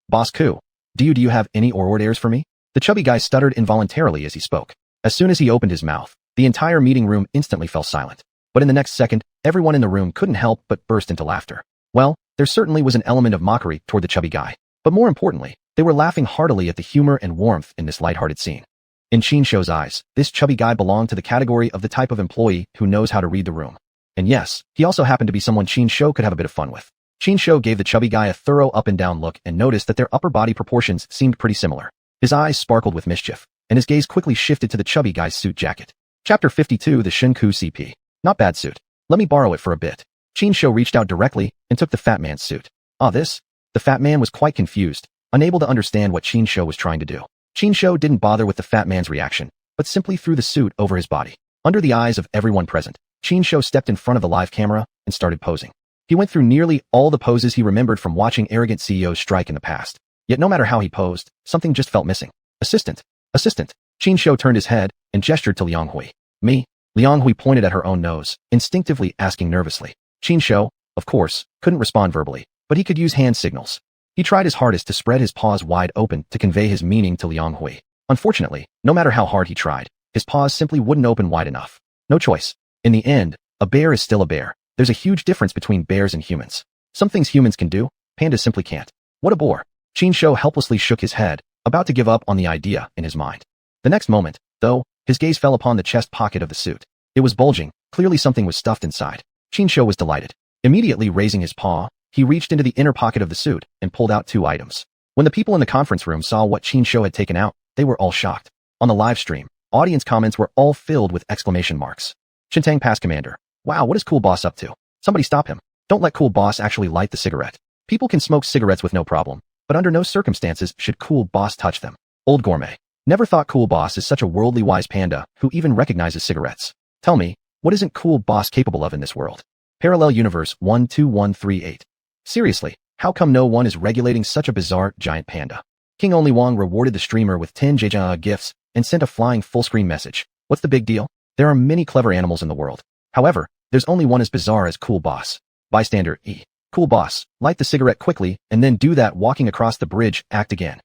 Boss Ku, do you have any orders for me? The chubby guy stuttered involuntarily as he spoke. As soon as he opened his mouth, the entire meeting room instantly fell silent. But in the next second, everyone in the room couldn't help but burst into laughter. Well, there certainly was an element of mockery toward the chubby guy. But more importantly, they were laughing heartily at the humor and warmth in this lighthearted scene. In Qin Shou's eyes, this chubby guy belonged to the category of the type of employee who knows how to read the room. And yes, he also happened to be someone Qin Shou could have a bit of fun with. Qin Shou gave the chubby guy a thorough up-and-down look and noticed that their upper body proportions seemed pretty similar. His eyes sparkled with mischief, and his gaze quickly shifted to the chubby guy's suit jacket. Chapter 52 The Shinku CP. Not bad suit. Let me borrow it for a bit. Qin Shou reached out directly and took the fat man's suit. This? The fat man was quite confused, unable to understand what Qin Shou was trying to do. Qin Shou didn't bother with the fat man's reaction, but simply threw the suit over his body. Under the eyes of everyone present, Qin Shou stepped in front of the live camera and started posing. He went through nearly all the poses he remembered from watching arrogant CEOs strike in the past. Yet no matter how he posed, something just felt missing. Assistant. Assistant. Qin Shou turned his head and gestured to Liang Hui. Me? Liang Hui pointed at her own nose, instinctively asking nervously. Qin Shou, of course, couldn't respond verbally, but he could use hand signals. He tried his hardest to spread his paws wide open to convey his meaning to Liang Hui. Unfortunately, no matter how hard he tried, his paws simply wouldn't open wide enough. No choice. In the end, a bear is still a bear. There's a huge difference between bears and humans. Some things humans can do, pandas simply can't. What a bore. Qin Shou helplessly shook his head, about to give up on the idea in his mind. The next moment, though, his gaze fell upon the chest pocket of the suit. It was bulging. Clearly something was stuffed inside. Qin Shou was delighted. Immediately raising his paw, he reached into the inner pocket of the suit and pulled out 2 items. When the people in the conference room saw what Qin Shou had taken out, they were all shocked. On the live stream, audience comments were all filled with exclamation marks. Shintang past commander. Wow, what is Cool Boss up to? Somebody stop him. Don't let Cool Boss actually light the cigarette. People can smoke cigarettes with no problem, but under no circumstances should Cool Boss touch them. Old Gourmet. Never thought Cool Boss is such a worldly wise panda who even recognizes cigarettes. Tell me, what isn't Cool Boss capable of in this world? Parallel Universe 12138. Seriously, how come no one is regulating such a bizarre giant panda? King Only Wong rewarded the streamer with 10 Jja gifts and sent a flying full-screen message. What's the big deal? There are many clever animals in the world. However, there's only one as bizarre as Cool Boss. Bystander E. Cool Boss, light the cigarette quickly and then do that walking across the bridge act again.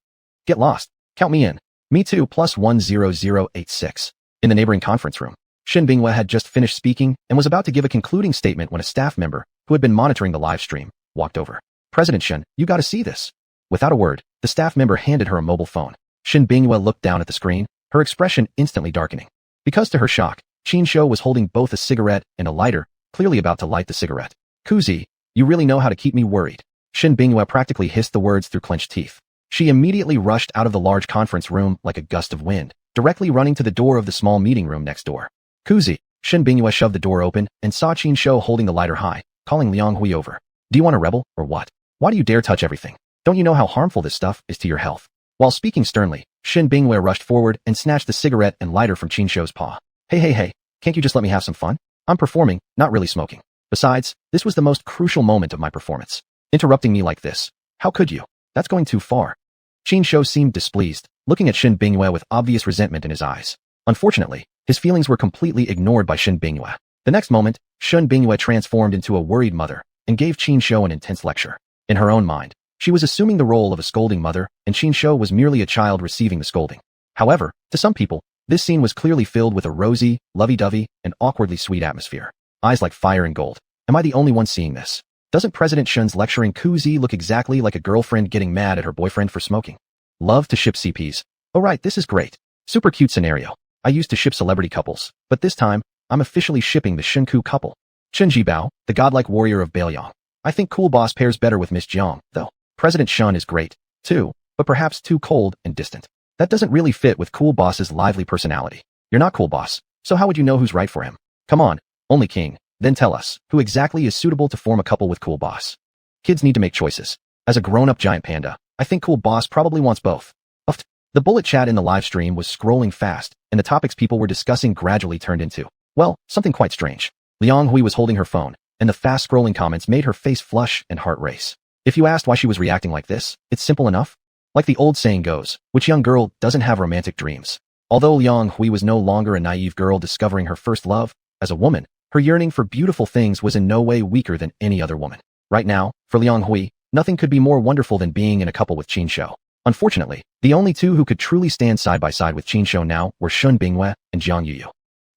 Get lost. Count me in. Me too plus 10086. In the neighboring conference room, Shin Binghua had just finished speaking and was about to give a concluding statement when a staff member, who had been monitoring the live stream, walked over. President Shin, you gotta see this. Without a word, the staff member handed her a mobile phone. Shin Binghua looked down at the screen, her expression instantly darkening. Because to her shock, Qin Shou was holding both a cigarette and a lighter, clearly about to light the cigarette. Kuzi, you really know how to keep me worried. Shin Binghua practically hissed the words through clenched teeth. She immediately rushed out of the large conference room like a gust of wind, directly running to the door of the small meeting room next door. Kuzi, Shin Binghua shoved the door open and saw Qin Shou holding the lighter high, calling Liang Hui over. Do you want a rebel, or what? Why do you dare touch everything? Don't you know how harmful this stuff is to your health? While speaking sternly, Shin Binghua rushed forward and snatched the cigarette and lighter from Qin Shou's paw. Hey, can't you just let me have some fun? I'm performing, not really smoking. Besides, this was the most crucial moment of my performance. Interrupting me like this. How could you? That's going too far. Qin Shou seemed displeased, looking at Shin Binghua with obvious resentment in his eyes. Unfortunately, his feelings were completely ignored by Shin Binghua. The next moment, Shin Binghua transformed into a worried mother and gave Qin Shou an intense lecture. In her own mind, she was assuming the role of a scolding mother, and Qin Shou was merely a child receiving the scolding. However, to some people, this scene was clearly filled with a rosy, lovey-dovey, and awkwardly sweet atmosphere. Eyes like fire and gold. Am I the only one seeing this? Doesn't President Shun's lecturing Kuzi look exactly like a girlfriend getting mad at her boyfriend for smoking? Love to ship CPs. Oh right, this is great. Super cute scenario. I used to ship celebrity couples, but this time, I'm officially shipping the Shinku couple. Chen Jibao, the godlike warrior of Bailiang. I think Cool Boss pairs better with Miss Jiang, though. President Shun is great, too, but perhaps too cold and distant. That doesn't really fit with Cool Boss's lively personality. You're not Cool Boss, so how would you know who's right for him? Come on, only King, then tell us, who exactly is suitable to form a couple with Cool Boss? Kids need to make choices. As a grown-up giant panda, I think Cool Boss probably wants both. The bullet chat in the live stream was scrolling fast, and the topics people were discussing gradually turned into, well, something quite strange. Liang Hui was holding her phone, and the fast-scrolling comments made her face flush and heart race. If you asked why she was reacting like this, it's simple enough. Like the old saying goes, which young girl doesn't have romantic dreams? Although Liang Hui was no longer a naive girl discovering her first love, as a woman, her yearning for beautiful things was in no way weaker than any other woman. Right now, for Liang Hui, nothing could be more wonderful than being in a couple with Qin Shou. Unfortunately, the only two who could truly stand side by side with Qin Shou now were Shun Binghua and Jiang Yuyu.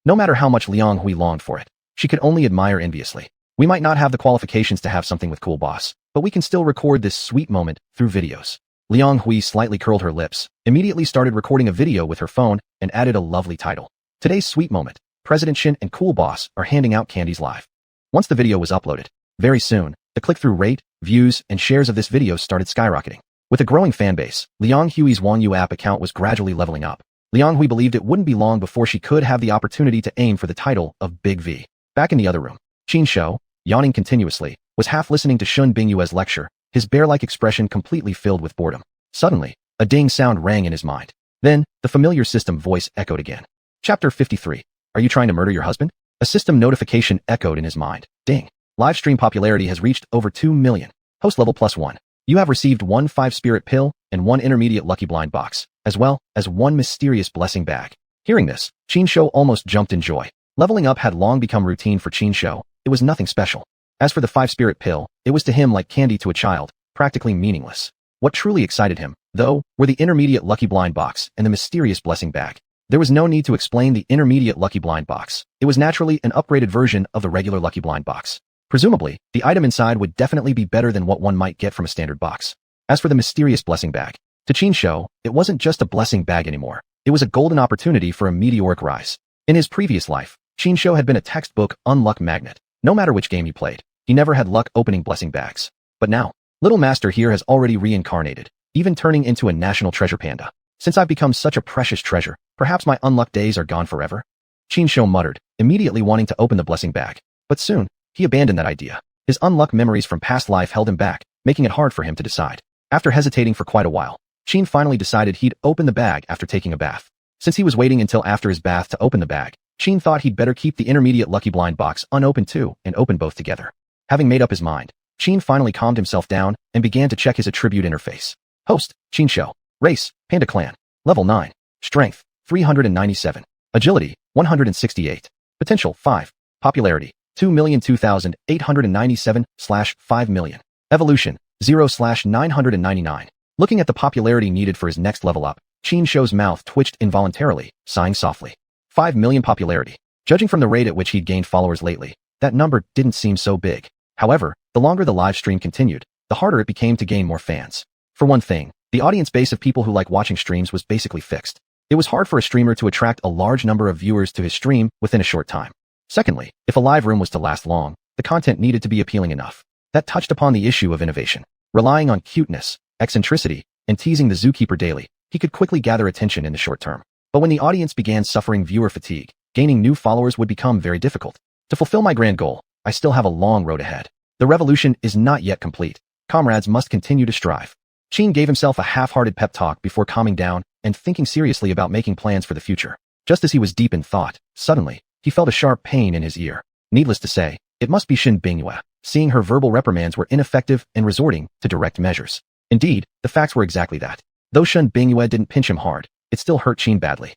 No matter how much Liang Hui longed for it, she could only admire enviously. We might not have the qualifications to have something with Cool Boss, but we can still record this sweet moment through videos. Liang Hui slightly curled her lips, immediately started recording a video with her phone, and added a lovely title. Today's sweet moment, President Shin and Cool Boss are handing out candies live. Once the video was uploaded, very soon, the click-through rate, views, and shares of this video started skyrocketing. With a growing fanbase, Liang Hui's Xuanhuan app account was gradually leveling up. Liang Hui believed it wouldn't be long before she could have the opportunity to aim for the title of Big V. Back in the other room, Qin Shou, yawning continuously, was half listening to Shun Binghua's lecture, his bear-like expression completely filled with boredom. Suddenly, a ding sound rang in his mind. Then, the familiar system voice echoed again. Chapter 53. Are you trying to murder your husband? A system notification echoed in his mind. Ding. Live stream popularity has reached over 2 million. Host level +1. You have received 1 5-spirit pill and 1 intermediate lucky blind box, as well as 1 mysterious blessing bag. Hearing this, Qin Shou almost jumped in joy. Leveling up had long become routine for Qin Shou. It was nothing special. As for the 5-spirit pill, it was to him like candy to a child, practically meaningless. What truly excited him, though, were the intermediate lucky blind box and the mysterious blessing bag. There was no need to explain the intermediate lucky blind box. It was naturally an upgraded version of the regular lucky blind box. Presumably, the item inside would definitely be better than what one might get from a standard box. As for the mysterious blessing bag, to Qin Shou, it wasn't just a blessing bag anymore. It was a golden opportunity for a meteoric rise. In his previous life, Qin Shou had been a textbook unluck magnet. No matter which game he played, he never had luck opening blessing bags. But now, Little Master here has already reincarnated, even turning into a national treasure panda. Since I've become such a precious treasure, perhaps my unluck days are gone forever? Qin Shou muttered, immediately wanting to open the blessing bag. But soon, he abandoned that idea. His unluck memories from past life held him back, making it hard for him to decide. After hesitating for quite a while, Qin finally decided he'd open the bag after taking a bath. Since he was waiting until after his bath to open the bag, Qin thought he'd better keep the intermediate lucky blind box unopened too and open both together. Having made up his mind, Qin finally calmed himself down and began to check his attribute interface. Host, Qin Shou. Race, Panda Clan. Level 9. Strength, 397. Agility, 168. Potential, 5. Popularity, 2,002,897/5 million. Evolution, 0/999. Looking at the popularity needed for his next level up, Qin Shou's mouth twitched involuntarily, sighing softly. 5 million popularity. Judging from the rate at which he'd gained followers lately, that number didn't seem so big. However, the longer the live stream continued, the harder it became to gain more fans. For one thing, the audience base of people who like watching streams was basically fixed. It was hard for a streamer to attract a large number of viewers to his stream within a short time. Secondly, if a live room was to last long, the content needed to be appealing enough. That touched upon the issue of innovation. Relying on cuteness, eccentricity, and teasing the zookeeper daily, he could quickly gather attention in the short term. But when the audience began suffering viewer fatigue, gaining new followers would become very difficult. To fulfill my grand goal, I still have a long road ahead. The revolution is not yet complete. Comrades must continue to strive. Qin gave himself a half-hearted pep talk before calming down and thinking seriously about making plans for the future. Just as he was deep in thought, suddenly, he felt a sharp pain in his ear. Needless to say, it must be Shen Bingyue, seeing her verbal reprimands were ineffective and resorting to direct measures. Indeed, the facts were exactly that. Though Shen Bingyue didn't pinch him hard, it still hurt Qin badly.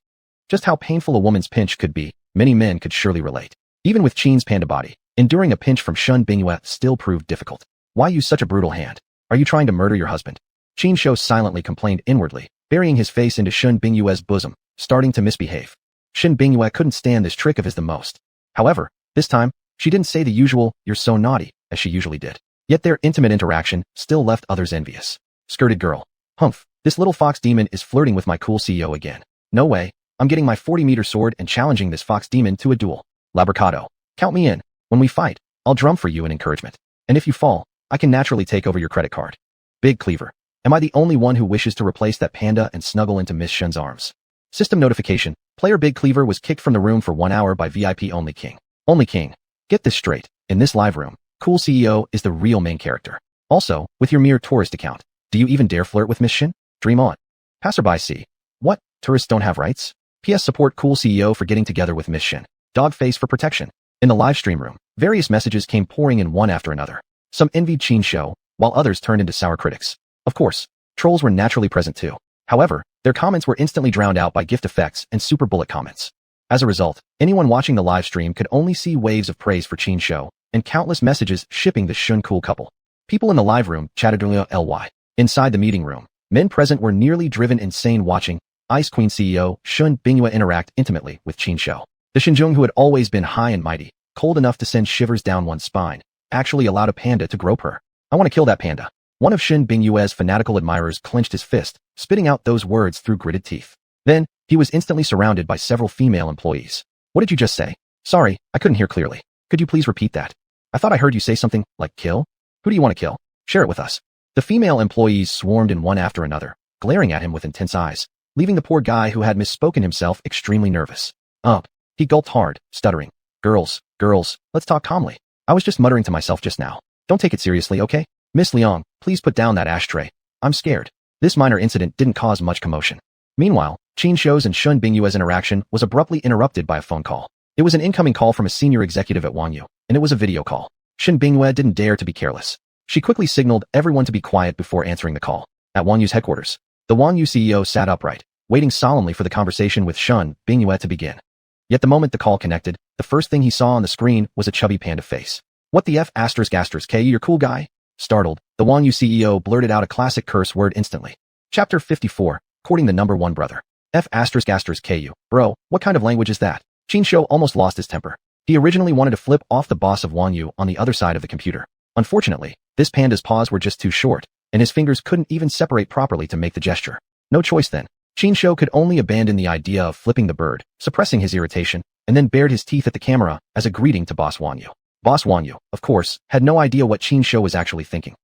Just how painful a woman's pinch could be, many men could surely relate. Even with Qin's panda body, enduring a pinch from Shen Bingyue still proved difficult. Why use such a brutal hand? Are you trying to murder your husband? Qin Shou silently complained inwardly, burying his face into Shen Bingyue's bosom, starting to misbehave. Shen Bingyue couldn't stand this trick of his the most. However, this time, she didn't say the usual, "You're so naughty," as she usually did. Yet their intimate interaction still left others envious. Skirted girl. Humph, this little fox demon is flirting with my cool CEO again. No way, I'm getting my 40-meter sword and challenging this fox demon to a duel. Labricado. Count me in. When we fight, I'll drum for you in encouragement. And if you fall, I can naturally take over your credit card. Big Cleaver. Am I the only one who wishes to replace that panda and snuggle into Miss Shen's arms? System notification. Player Big Cleaver was kicked from the room for 1 hour by VIP Only King. Only King. Get this straight. In this live room, Cool CEO is the real main character. Also, with your mere tourist account, do you even dare flirt with Miss Shen? Dream on. Passerby C. What? Tourists don't have rights? PS support Cool CEO for getting together with Miss Shen. Dog face for protection. In the live stream room, various messages came pouring in one after another. Some envied Qin Shou, while others turned into sour critics. Of course, trolls were naturally present too. However, their comments were instantly drowned out by gift effects and super bullet comments. As a result, anyone watching the live stream could only see waves of praise for Qin Shou and countless messages shipping the Shun cool couple. People in the live room chatted ly. Inside the meeting room, men present were nearly driven insane watching Ice Queen CEO Shen Bingyue interact intimately with Qin Shou. The Xinjiang, who had always been high and mighty, cold enough to send shivers down one's spine, actually allowed a panda to grope her. I want to kill that panda. One of Shen Bingyue's fanatical admirers clenched his fist, spitting out those words through gritted teeth. Then, he was instantly surrounded by several female employees. What did you just say? Sorry, I couldn't hear clearly. Could you please repeat that? I thought I heard you say something like kill? Who do you want to kill? Share it with us. The female employees swarmed in one after another, glaring at him with intense eyes, leaving the poor guy who had misspoken himself extremely nervous. He gulped hard, stuttering. Girls, let's talk calmly. I was just muttering to myself just now. Don't take it seriously, okay? Miss Liang, please put down that ashtray. I'm scared. This minor incident didn't cause much commotion. Meanwhile, Qin Shou's and Shen Bingyue's interaction was abruptly interrupted by a phone call. It was an incoming call from a senior executive at Xuanhuan, and it was a video call. Shen Bingyue didn't dare to be careless. She quickly signaled everyone to be quiet before answering the call. At Xuanhuan's headquarters, the Xuanhuan CEO sat upright, waiting solemnly for the conversation with Shen Bingyue to begin. Yet the moment the call connected, the first thing he saw on the screen was a chubby panda face. What the F*** K, you're cool guy? Startled, the Xuanhuan CEO blurted out a classic curse word instantly. Chapter 54, Courting the Number 1 Brother. F***ku. Bro, what kind of language is that? Qin Shou almost lost his temper. He originally wanted to flip off the boss of Xuanhuan on the other side of the computer. Unfortunately, this panda's paws were just too short, and his fingers couldn't even separate properly to make the gesture. No choice then. Qin Shou could only abandon the idea of flipping the bird, suppressing his irritation, and then bared his teeth at the camera as a greeting to Boss Xuanhu. Boss Xuanhu, of course, had no idea what Qin Shou was actually thinking.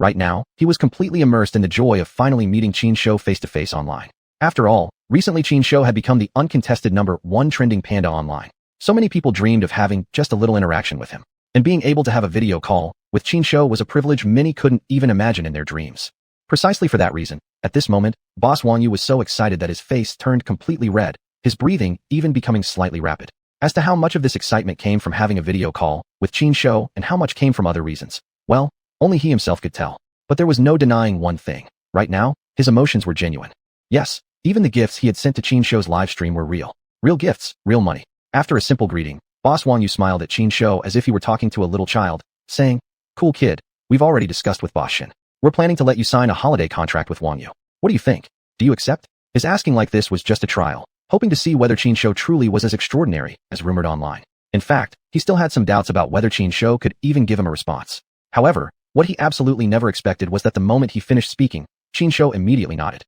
Right now, he was completely immersed in the joy of finally meeting Qin Shou face-to-face online. After all, recently Qin Shou had become the uncontested #1 trending panda online. So many people dreamed of having just a little interaction with him. And being able to have a video call with Qin Shou was a privilege many couldn't even imagine in their dreams. Precisely for that reason, at this moment, Boss Xuanhu was so excited that his face turned completely red, his breathing even becoming slightly rapid. As to how much of this excitement came from having a video call with Qin Shou and how much came from other reasons, well, only he himself could tell. But there was no denying one thing. Right now, his emotions were genuine. Yes, even the gifts he had sent to Qin Shou's livestream were real. Real gifts, real money. After a simple greeting, Boss Xuanhu smiled at Qin Shou as if he were talking to a little child, saying, "Cool kid, we've already discussed with Boss Shin. We're planning to let you sign a holiday contract with Xuanhu. What do you think? Do you accept?" His asking like this was just a trial, hoping to see whether Qin Shou truly was as extraordinary as rumored online. In fact, he still had some doubts about whether Qin Shou could even give him a response. However, what he absolutely never expected was that the moment he finished speaking, Qin Shou immediately nodded.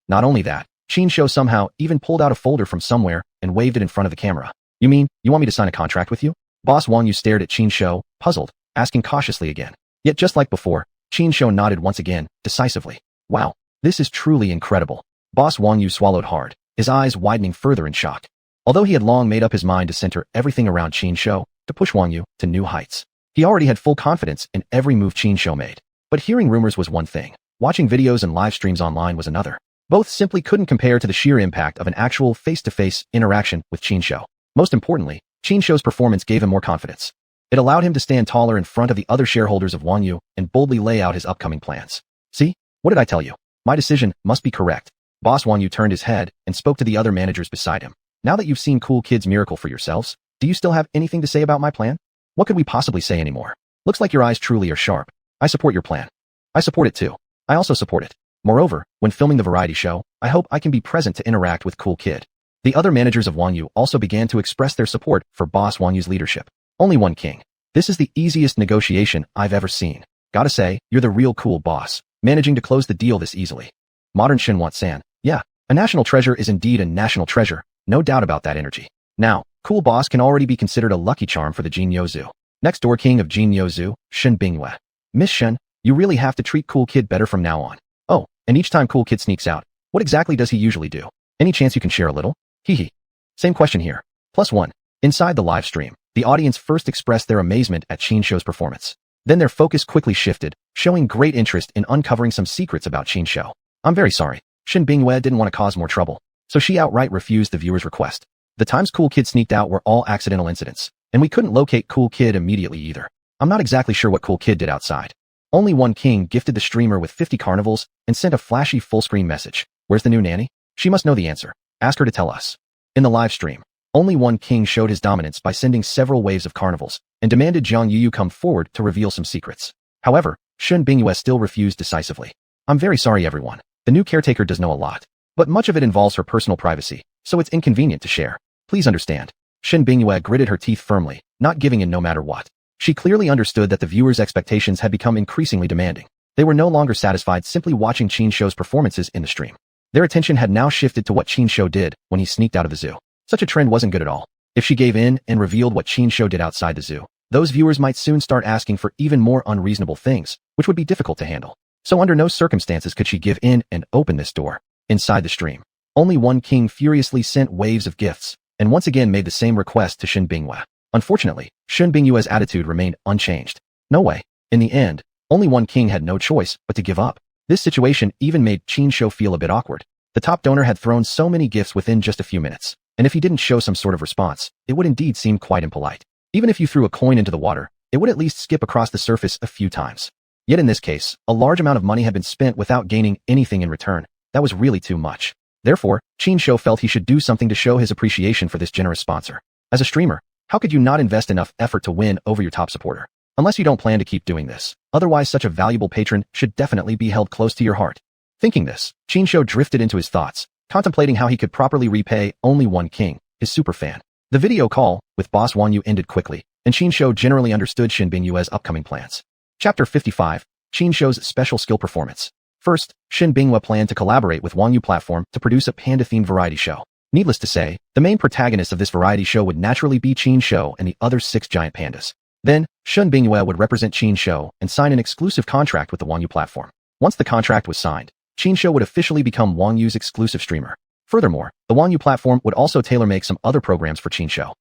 Not only that, Qin Shou somehow even pulled out a folder from somewhere and waved it in front of the camera. "You mean, you want me to sign a contract with you?" Boss Xuanhu stared at Qin Shou, puzzled, asking cautiously again. Yet just like before, Qin Shou nodded once again, decisively. Wow, this is truly incredible. Boss Xuanhu swallowed hard, his eyes widening further in shock. Although he had long made up his mind to center everything around Qin Shou, to push Xuanhu to new heights, he already had full confidence in every move Qin Shou made. But hearing rumors was one thing, watching videos and live streams online was another. Both simply couldn't compare to the sheer impact of an actual face-to-face interaction with Qin Shou. Most importantly, Qin Shou's performance gave him more confidence. It allowed him to stand taller in front of the other shareholders of Xuanhu and boldly lay out his upcoming plans. "See? What did I tell you? My decision must be correct." Boss Xuanhu turned his head and spoke to the other managers beside him. "Now that you've seen Cool Kid's miracle for yourselves, do you still have anything to say about my plan? What could we possibly say anymore? Looks like your eyes truly are sharp. I support your plan. I support it too. I also support it. Moreover, when filming the variety show, I hope I can be present to interact with Cool Kid." The other managers of Xuanhu also began to express their support for Boss Xuanhu's leadership. Only one king. This is the easiest negotiation I've ever seen. Gotta say, you're the real cool boss, managing to close the deal this easily. Modern xuanhuan. Yeah, a national treasure is indeed a national treasure, no doubt about that energy. Now, cool boss can already be considered a lucky charm for the Jinyo Zoo. Next door king of Jinyo Zoo, Shen Bingyue. "Miss Shen, you really have to treat Cool Kid better from now on. Oh, and each time Cool Kid sneaks out, what exactly does he usually do? Any chance you can share a little?" Hee. Same question here. +1. Inside the live stream, the audience first expressed their amazement at Qin Shou's performance. Then their focus quickly shifted, showing great interest in uncovering some secrets about Qin Shou. "I'm very sorry. Shen Bingyue didn't want to cause more trouble, so she outright refused the viewer's request. The times Cool Kid sneaked out were all accidental incidents, and we couldn't locate Cool Kid immediately either. I'm not exactly sure what Cool Kid did outside. Only one king gifted the streamer with 50 carnivals and sent a flashy full-screen message. Where's the new nanny? She must know the answer. Ask her to tell us." In the live stream, only one king showed his dominance by sending several waves of carnivals and demanded Zhang Yuyu come forward to reveal some secrets. However, Shen Bingyue still refused decisively. "I'm very sorry everyone. The new caretaker does know a lot, but much of it involves her personal privacy, so it's inconvenient to share. Please understand." Shen Bingyue gritted her teeth firmly, not giving in no matter what. She clearly understood that the viewers' expectations had become increasingly demanding. They were no longer satisfied simply watching Qin Shou's performances in the stream. Their attention had now shifted to what Qin Shou did when he sneaked out of the zoo. Such a trend wasn't good at all. If she gave in and revealed what Qin Shou did outside the zoo, those viewers might soon start asking for even more unreasonable things, which would be difficult to handle. So under no circumstances could she give in and open this door. Inside the stream, only one king furiously sent waves of gifts, and once again made the same request to Shen Bingyue. Unfortunately, Shen Bingyue's attitude remained unchanged. No way. In the end, only one king had no choice but to give up. This situation even made Qin Shou feel a bit awkward. The top donor had thrown so many gifts within just a few minutes, and if he didn't show some sort of response, it would indeed seem quite impolite. Even if you threw a coin into the water, it would at least skip across the surface a few times. Yet in this case, a large amount of money had been spent without gaining anything in return. That was really too much. Therefore, Qin Shou felt he should do something to show his appreciation for this generous sponsor. As a streamer, how could you not invest enough effort to win over your top supporter? Unless you don't plan to keep doing this. Otherwise, such a valuable patron should definitely be held close to your heart. Thinking this, Qin Shou drifted into his thoughts, contemplating how he could properly repay only one king, his superfan. The video call with Boss Xuanhu ended quickly, and Qin Shou generally understood Shen Bingyue's upcoming plans. Chapter 55, Qin Shou's special skill performance. First, Shen Bingyue planned to collaborate with Xuanhu platform to produce a panda-themed variety show. Needless to say, the main protagonist of this variety show would naturally be Qin Shou and the other 6 giant pandas. Then, Shun Bingyue would represent Qin Shou and sign an exclusive contract with the Wangyu platform. Once the contract was signed, Qin Shou would officially become Wangyu's exclusive streamer. Furthermore, the Wangyu platform would also tailor-make some other programs for Qin Shou.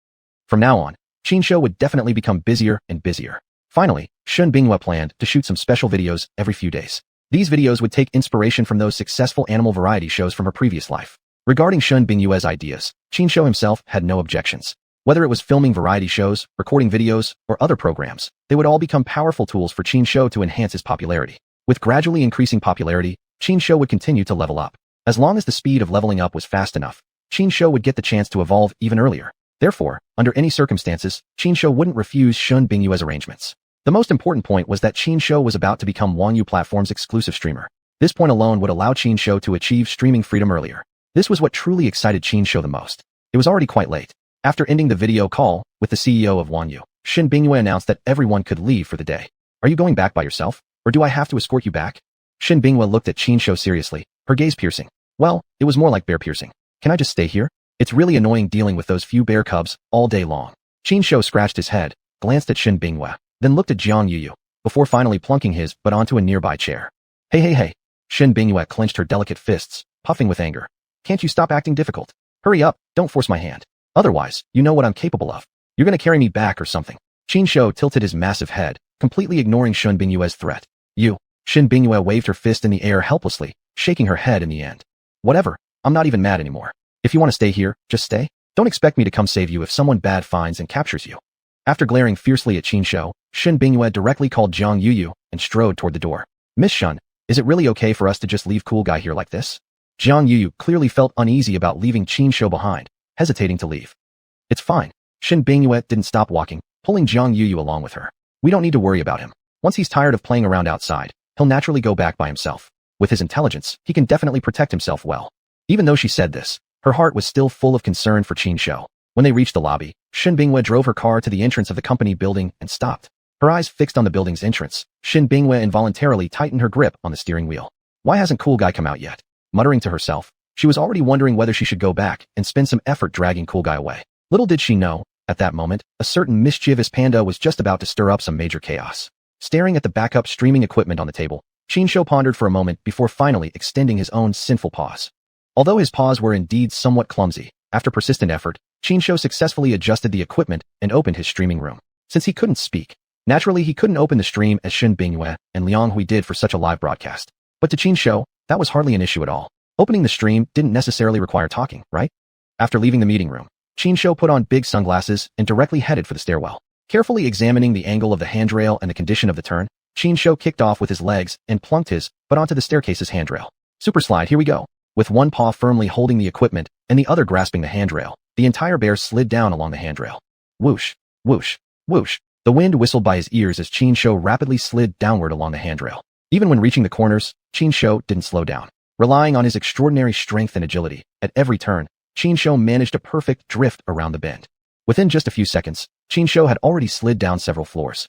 From now on, Qin Shou would definitely become busier and busier. Finally, Shun Bingyue planned to shoot some special videos every few days. These videos would take inspiration from those successful animal variety shows from her previous life. Regarding Shun Bingyue's ideas, Qin Shou himself had no objections. Whether it was filming variety shows, recording videos, or other programs, they would all become powerful tools for Qin Shou to enhance his popularity. With gradually increasing popularity, Qin Shou would continue to level up. As long as the speed of leveling up was fast enough, Qin Shou would get the chance to evolve even earlier. Therefore, under any circumstances, Qin Shou wouldn't refuse Shun Bingyue's arrangements. The most important point was that Qin Shou was about to become Wangyu platform's exclusive streamer. This point alone would allow Qin Shou to achieve streaming freedom earlier. This was what truly excited Qin Shou the most. It was already quite late. After ending the video call with the CEO of Wangyu, Shun Bingyue announced that everyone could leave for the day. Are you going back by yourself, or do I have to escort you back? Shun Bingyue looked at Qin Shou seriously, her gaze piercing. Well, it was more like bear piercing. Can I just stay here? It's really annoying dealing with those few bear cubs all day long. Qin Shou scratched his head, glanced at Shun Bingyue, then looked at Jiang Yuyu, before finally plunking his butt onto a nearby chair. Hey. Shun Bingyue clenched her delicate fists, puffing with anger. Can't you stop acting difficult? Hurry up, don't force my hand. Otherwise, you know what I'm capable of. You're gonna carry me back or something. Qin Shou tilted his massive head, completely ignoring Shun Bingyue's threat. You. Shun Bingyue waved her fist in the air helplessly, shaking her head in the end. Whatever, I'm not even mad anymore. If you want to stay here, just stay. Don't expect me to come save you if someone bad finds and captures you. After glaring fiercely at Qin Shou, Shun Bingyue directly called Jiang Yuyu and strode toward the door. Miss Shun, is it really okay for us to just leave cool guy here like this? Jiang Yuyu clearly felt uneasy about leaving Qin Shou behind, hesitating to leave. It's fine. Shun Bingyue didn't stop walking, pulling Jiang Yuyu along with her. We don't need to worry about him. Once he's tired of playing around outside, he'll naturally go back by himself. With his intelligence, he can definitely protect himself well. Even though she said this, her heart was still full of concern for Qin Shou. When they reached the lobby, Shun Bingyue drove her car to the entrance of the company building and stopped. Her eyes fixed on the building's entrance, Shun Bingyue involuntarily tightened her grip on the steering wheel. Why hasn't cool guy come out yet? Muttering to herself, she was already wondering whether she should go back and spend some effort dragging cool guy away. Little did she know, at that moment, a certain mischievous panda was just about to stir up some major chaos. Staring at the backup streaming equipment on the table, Qin Shou pondered for a moment before finally extending his own sinful paws. Although his paws were indeed somewhat clumsy, after persistent effort, Qin Shou successfully adjusted the equipment and opened his streaming room. Since he couldn't speak, naturally he couldn't open the stream as Shun Bingyue and Liang Hui did for such a live broadcast. But to Qin Shou, that was hardly an issue at all. Opening the stream didn't necessarily require talking, right? After leaving the meeting room, Qin Shou put on big sunglasses and directly headed for the stairwell. Carefully examining the angle of the handrail and the condition of the turn, Qin Shou kicked off with his legs and plunked his butt onto the staircase's handrail. Super slide, here we go. With one paw firmly holding the equipment and the other grasping the handrail, the entire bear slid down along the handrail. Whoosh, whoosh, whoosh. The wind whistled by his ears as Qin Shou rapidly slid downward along the handrail. Even when reaching the corners, Qin Shou didn't slow down. Relying on his extraordinary strength and agility, at every turn, Qin Shou managed a perfect drift around the bend. Within just a few seconds, Qin Shou had already slid down several floors.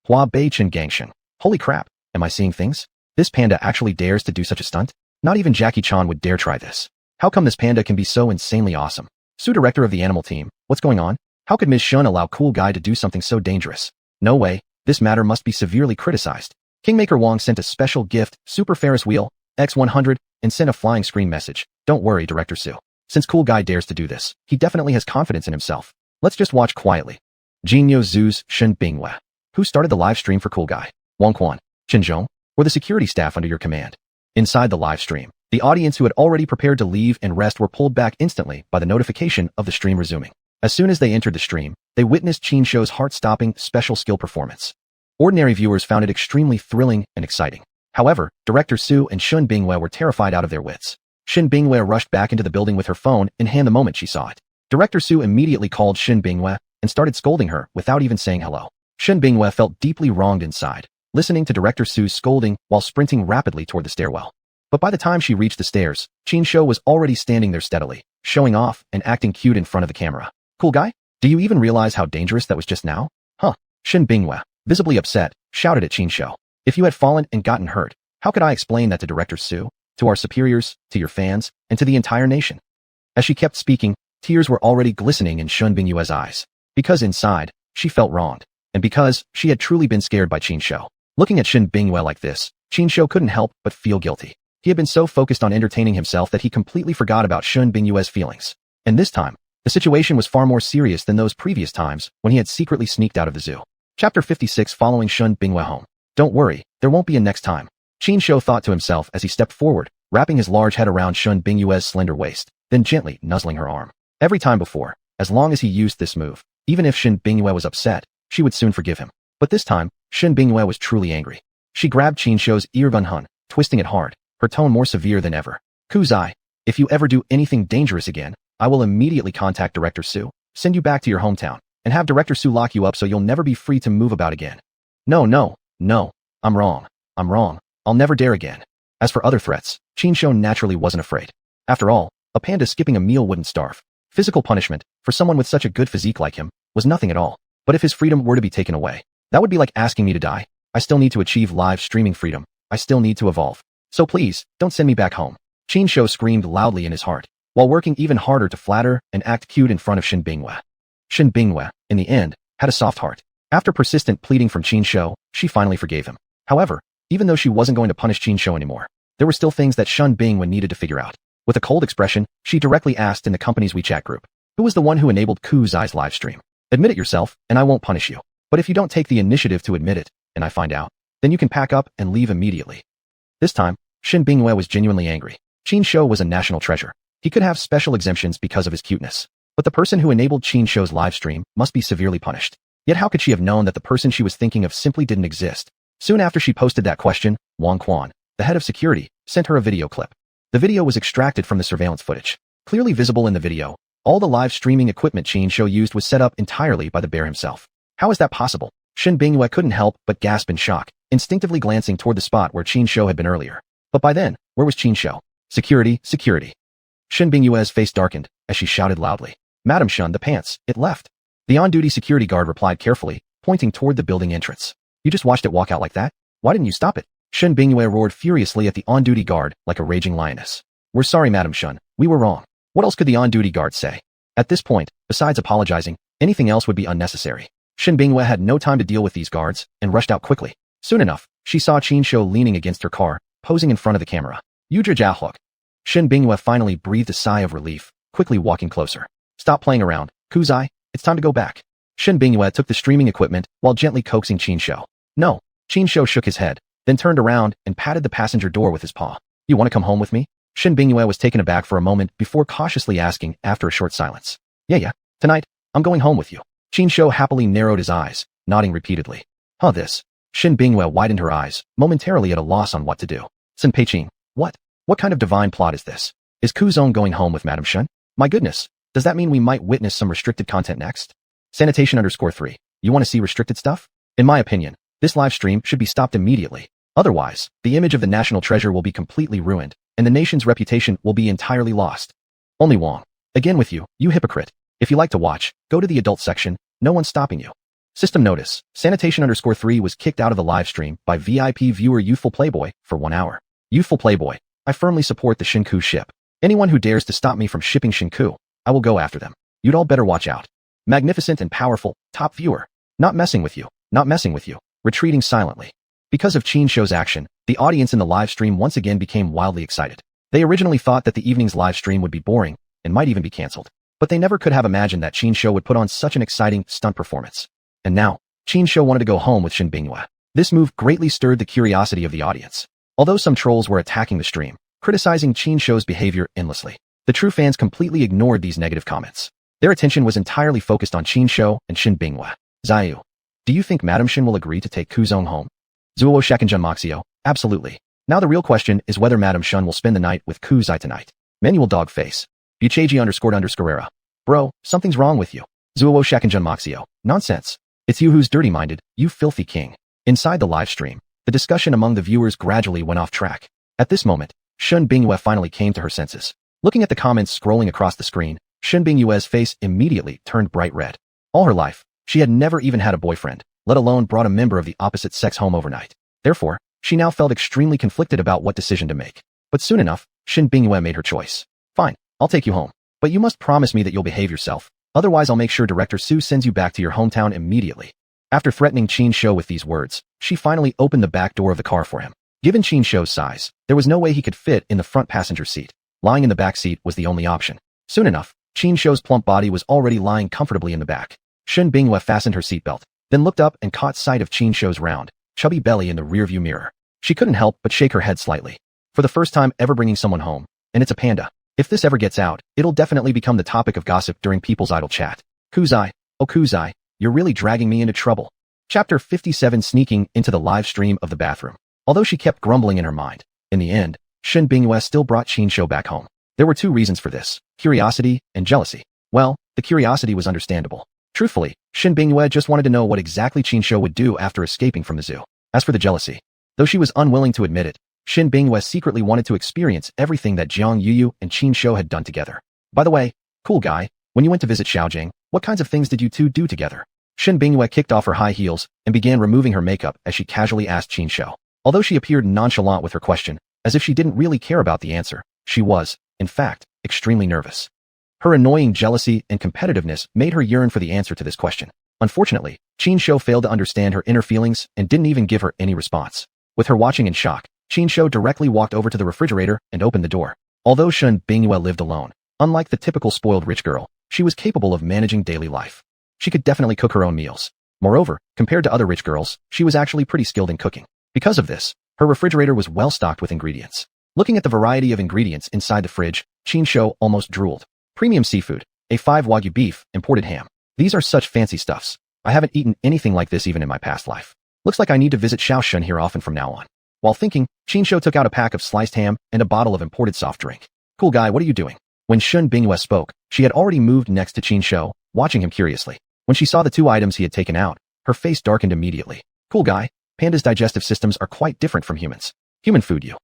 Hua Bei Chen Gangshen. Holy crap, am I seeing things? This panda actually dares to do such a stunt? Not even Jackie Chan would dare try this. How come this panda can be so insanely awesome? Sue, director of the animal team, what's going on? How could Ms. Shun allow cool guy to do something so dangerous? No way, this matter must be severely criticized. Kingmaker Wong sent a special gift, Super Ferris Wheel, X100, and sent a flying screen message. Don't worry, Director Sue. Since cool guy dares to do this, he definitely has confidence in himself. Let's just watch quietly. Jinyo Zhu's Shun Bingyue. Who started the live stream for cool guy? Wangquan, Zhong, or the security staff under your command? Inside the live stream, the audience who had already prepared to leave and rest were pulled back instantly by the notification of the stream resuming. As soon as they entered the stream, they witnessed Qin Shou's heart-stopping special skill performance. Ordinary viewers found it extremely thrilling and exciting. However, Director Sue and Shun Bingyue were terrified out of their wits. Shun Bingyue rushed back into the building with her phone in hand the moment she saw it. Director Sue immediately called Shun Bingyue and started scolding her without even saying hello. Shun Bingyue felt deeply wronged inside, listening to Director Sue's scolding while sprinting rapidly toward the stairwell. But by the time she reached the stairs, Qin Shou was already standing there steadily, showing off and acting cute in front of the camera. Cool guy? Do you even realize how dangerous that was just now? Huh? Shun Bingyue, visibly upset, shouted at Qin Shou. If you had fallen and gotten hurt, how could I explain that to Director Sue, to our superiors, to your fans, and to the entire nation? As she kept speaking, tears were already glistening in Shun Bingyue's eyes. Because inside, she felt wronged. And because she had truly been scared by Qin Shou. Looking at Shun Bingyue like this, Qin Shou couldn't help but feel guilty. He had been so focused on entertaining himself that he completely forgot about Shun Bingyue's feelings. And this time, the situation was far more serious than those previous times when he had secretly sneaked out of the zoo. Chapter 56 Following Shun Bingyue home. Don't worry, there won't be a next time. Qin Shou thought to himself as he stepped forward, wrapping his large head around Shun Bingyue's slender waist, then gently nuzzling her arm. Every time before, as long as he used this move, even if Shun Bingyue was upset, she would soon forgive him. But this time, Shun Bingyue was truly angry. She grabbed Qin Shou's ear xuanhuan, twisting it hard, her tone more severe than ever. Kuzai, if you ever do anything dangerous again, I will immediately contact Director Su, send you back to your hometown, and have Director Su lock you up so you'll never be free to move about again. No, I'm wrong. I'll never dare again. As for other threats, Qin Shou naturally wasn't afraid. After all, a panda skipping a meal wouldn't starve. Physical punishment, for someone with such a good physique like him, was nothing at all. But if his freedom were to be taken away, that would be like asking me to die. I still need to achieve live streaming freedom. I still need to evolve. So please, don't send me back home. Qin Shou screamed loudly in his heart, while working even harder to flatter and act cute in front of Shun Bingyue. Shun Bingyue, in the end, had a soft heart. After persistent pleading from Qin Shou, she finally forgave him. However, even though she wasn't going to punish Qin Shou anymore, there were still things that Shun Bingyue needed to figure out. With a cold expression, she directly asked in the company's WeChat group, who was the one who enabled Kuzai's live stream? Admit it yourself, and I won't punish you. But if you don't take the initiative to admit it, and I find out, then you can pack up and leave immediately. This time, Shun Bingyue was genuinely angry. Qin Shou was a national treasure. He could have special exemptions because of his cuteness. But the person who enabled Qin Shou's live stream must be severely punished. Yet how could she have known that the person she was thinking of simply didn't exist? Soon after she posted that question, xuanhuan, the head of security, sent her a video clip. The video was extracted from the surveillance footage. Clearly visible in the video, all the live streaming equipment Qin Shou used was set up entirely by the bear himself. How is that possible? Shun Bingyue couldn't help but gasp in shock, instinctively glancing toward the spot where Qin Shou had been earlier. But by then, where was Qin Shou? Security. Shun Bingyue's face darkened as she shouted loudly. Madam Shun, the pants, it left. The on-duty security guard replied carefully, pointing toward the building entrance. You just watched it walk out like that? Why didn't you stop it? Shun Bingyue roared furiously at the on-duty guard like a raging lioness. We're sorry, Madam Shun. We were wrong. What else could the on-duty guard say? At this point, besides apologizing, anything else would be unnecessary. Shun Bingyue had no time to deal with these guards and rushed out quickly. Soon enough, she saw Qin Shou leaning against her car, posing in front of the camera. Yudra Jiahuok. Shun Bingyue finally breathed a sigh of relief, quickly walking closer. Stop playing around, Kuzai. It's time to go back. Shun Bingyue took the streaming equipment while gently coaxing Qin Shou. No. Qin Shou shook his head, then turned around and patted the passenger door with his paw. You want to come home with me? Shun Bingyue was taken aback for a moment before cautiously asking after a short silence. Yeah. Tonight, I'm going home with you. Qin Shou happily narrowed his eyes, nodding repeatedly. This. Shun Bingyue widened her eyes, momentarily at a loss on what to do. Sun Peiqing, what? What kind of divine plot is this? Is Kuzong going home with Madam Shun? My goodness, does that mean we might witness some restricted content next? Sanitation_3. You want to see restricted stuff? In my opinion, this live stream should be stopped immediately. Otherwise, the image of the national treasure will be completely ruined, and the nation's reputation will be entirely lost. Only Wong. Again with you, you hypocrite. If you like to watch, go to the adult section, no one's stopping you. System notice, Sanitation_3 was kicked out of the live stream by VIP viewer Youthful Playboy for 1 hour. Youthful Playboy, I firmly support the Shinku ship. Anyone who dares to stop me from shipping Shinku, I will go after them. You'd all better watch out. Magnificent and powerful, top viewer. Not messing with you. Retreating silently. Because of Qin Shou's action, the audience in the live stream once again became wildly excited. They originally thought that the evening's live stream would be boring, and might even be cancelled. But they never could have imagined that Qin Shou would put on such an exciting stunt performance. And now, Qin Shou wanted to go home with Shun Bingyue. This move greatly stirred the curiosity of the audience. Although some trolls were attacking the stream, criticizing Qin Shou's behavior endlessly, the true fans completely ignored these negative comments. Their attention was entirely focused on Qin Shou and Shun Bingyue. Zayu, do you think Madam Shun will agree to take Kuzong home? Zuo Shakinjun Maxio, absolutely. Now the real question is whether Madam Shun will spend the night with Kuzai tonight. Manual dog face. Bucheji__era. Bro, something's wrong with you. Zuo Shakinjun Maxio, nonsense. It's you who's dirty-minded, you filthy king. Inside the live stream, the discussion among the viewers gradually went off track. At this moment, Shun Bingyue finally came to her senses. Looking at the comments scrolling across the screen, Shun Bingyue's face immediately turned bright red. All her life, she had never even had a boyfriend, let alone brought a member of the opposite sex home overnight. Therefore, she now felt extremely conflicted about what decision to make. But soon enough, Shun Bingyue made her choice. Fine, I'll take you home. But you must promise me that you'll behave yourself. Otherwise I'll make sure Director Su sends you back to your hometown immediately. After threatening Qin Shou with these words, she finally opened the back door of the car for him. Given Qin Shou's size, there was no way he could fit in the front passenger seat. Lying in the back seat was the only option. Soon enough, Qin Shou's plump body was already lying comfortably in the back. Shen Bingyue fastened her seatbelt, then looked up and caught sight of Qin Shou's round, chubby belly in the rearview mirror. She couldn't help but shake her head slightly. For the first time ever bringing someone home, and it's a panda. If this ever gets out, it'll definitely become the topic of gossip during people's idle chat. Kuzai, oh Kuzai, you're really dragging me into trouble. Chapter 57. Sneaking into the live stream of the bathroom. Although she kept grumbling in her mind, in the end, Shen Bingyue still brought Qin Shou back home. There were two reasons for this: curiosity and jealousy. Well, the curiosity was understandable. Truthfully, Shen Bingyue just wanted to know what exactly Qin Shou would do after escaping from the zoo. As for the jealousy, though she was unwilling to admit it, Shen Bingyue secretly wanted to experience everything that Jiang Yuyu and Qin Shou had done together. By the way, cool guy, when you went to visit Xiaojing, what kinds of things did you two do together? Shen Bingyue kicked off her high heels and began removing her makeup as she casually asked Qin Shou. Although she appeared nonchalant with her question, as if she didn't really care about the answer, she was, in fact, extremely nervous. Her annoying jealousy and competitiveness made her yearn for the answer to this question. Unfortunately, Qin Shou failed to understand her inner feelings and didn't even give her any response. With her watching in shock, Qin Shou directly walked over to the refrigerator and opened the door. Although Shen Bingyue lived alone, unlike the typical spoiled rich girl, she was capable of managing daily life. She could definitely cook her own meals. Moreover, compared to other rich girls, she was actually pretty skilled in cooking. Because of this, her refrigerator was well stocked with ingredients. Looking at the variety of ingredients inside the fridge, Qin Shou almost drooled. Premium seafood, A5 Wagyu beef, imported ham. These are such fancy stuffs. I haven't eaten anything like this even in my past life. Looks like I need to visit Shaoxun here often from now on. While thinking, Qin Shou took out a pack of sliced ham and a bottle of imported soft drink. Cool guy, what are you doing? When Shen Bingyue spoke, she had already moved next to Qin Shou, watching him curiously. When she saw the two items he had taken out, her face darkened immediately. Cool guy, pandas' digestive systems are quite different from humans. Human food you.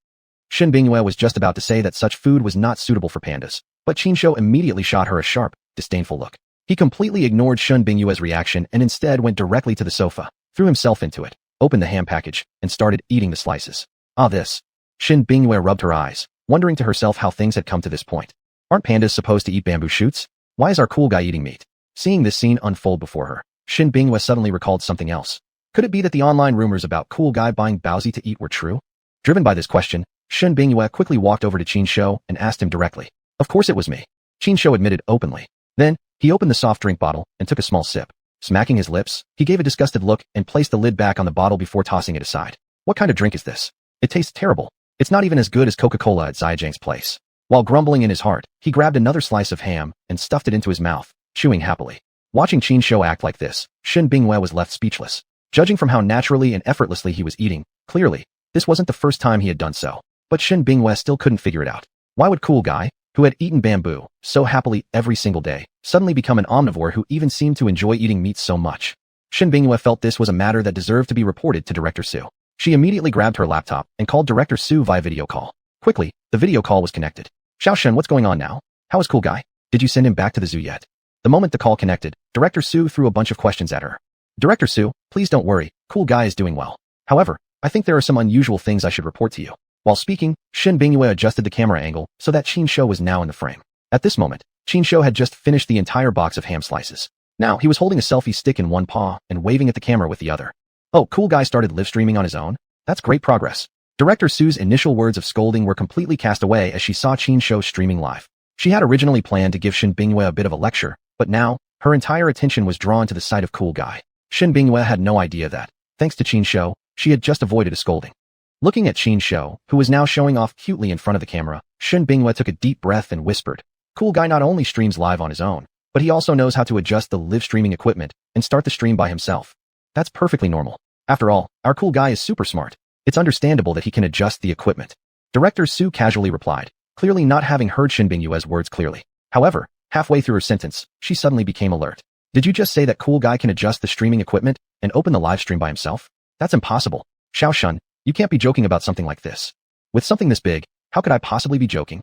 Shen Bingyue was just about to say that such food was not suitable for pandas, but Qin Shou immediately shot her a sharp, disdainful look. He completely ignored Shen Bingyue's reaction and instead went directly to the sofa, threw himself into it, opened the ham package, and started eating the slices. Ah, this. Shen Bingyue rubbed her eyes, wondering to herself how things had come to this point. Aren't pandas supposed to eat bamboo shoots? Why is our cool guy eating meat? Seeing this scene unfold before her, Shen Bingyue suddenly recalled something else. Could it be that the online rumors about cool guy buying Baozi to eat were true? Driven by this question, Shen Bingyue quickly walked over to Qin Shou and asked him directly. Of course it was me. Qin Shou admitted openly. Then, he opened the soft drink bottle and took a small sip. Smacking his lips, he gave a disgusted look and placed the lid back on the bottle before tossing it aside. What kind of drink is this? It tastes terrible. It's not even as good as Coca-Cola at Ziyajang's place. While grumbling in his heart, he grabbed another slice of ham and stuffed it into his mouth, chewing happily. Watching Qin Shou act like this, Shen Bingyue was left speechless. Judging from how naturally and effortlessly he was eating, clearly, this wasn't the first time he had done so. But Shen Bingyue still couldn't figure it out. Why would cool guy, who had eaten bamboo so happily every single day, suddenly become an omnivore who even seemed to enjoy eating meat so much? Shen Bingyue felt this was a matter that deserved to be reported to Director Su. She immediately grabbed her laptop and called Director Su via video call. Quickly, the video call was connected. Xiaoshen, what's going on now? How is cool guy? Did you send him back to the zoo yet? The moment the call connected, Director Su threw a bunch of questions at her. Director Su, please don't worry, cool guy is doing well. However, I think there are some unusual things I should report to you. While speaking, Shen Bingyue adjusted the camera angle so that Qin Shou was now in the frame. At this moment, Qin Shou had just finished the entire box of ham slices. Now, he was holding a selfie stick in one paw and waving at the camera with the other. Oh, cool guy started live streaming on his own? That's great progress. Director Su's initial words of scolding were completely cast away as she saw Qin Shou streaming live. She had originally planned to give Shen Bingyue a bit of a lecture, but now, her entire attention was drawn to the sight of cool guy. Shen Bingyue had no idea that, thanks to Qin Shou, she had just avoided a scolding. Looking at Qin Shou, who was now showing off cutely in front of the camera, Shen Bingyue took a deep breath and whispered, cool guy not only streams live on his own, but he also knows how to adjust the live streaming equipment and start the stream by himself. That's perfectly normal. After all, our cool guy is super smart. It's understandable that he can adjust the equipment. Director Su casually replied, clearly not having heard Shen Bingyue's words clearly. However, halfway through her sentence, she suddenly became alert. Did you just say that cool guy can adjust the streaming equipment and open the live stream by himself? That's impossible. Xiaoxun, you can't be joking about something like this. With something this big, how could I possibly be joking?